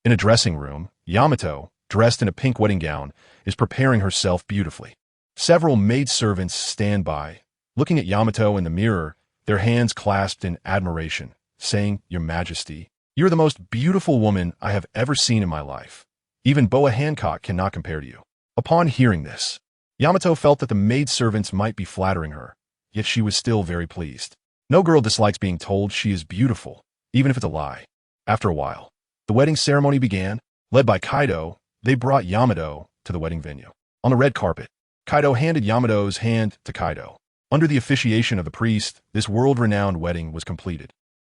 In a dressing room, Yamato, dressed in a pink wedding gown, is preparing herself beautifully. Several maidservants stand by, looking at Yamato in the mirror, their hands clasped in admiration, saying, "Your Majesty, you're the most beautiful woman I have ever seen in my life. Even Boa Hancock cannot compare to you." Upon hearing this, Yamato felt that the maidservants might be flattering her, yet she was still very pleased. No girl dislikes being told she is beautiful, even if it's a lie. After a while, the wedding ceremony began. Led by Kaido, they brought Yamato to the wedding venue. On the red carpet, Kaido handed Yamato's hand to Kaido. Under the officiation of the priest, this world-renowned wedding was completed.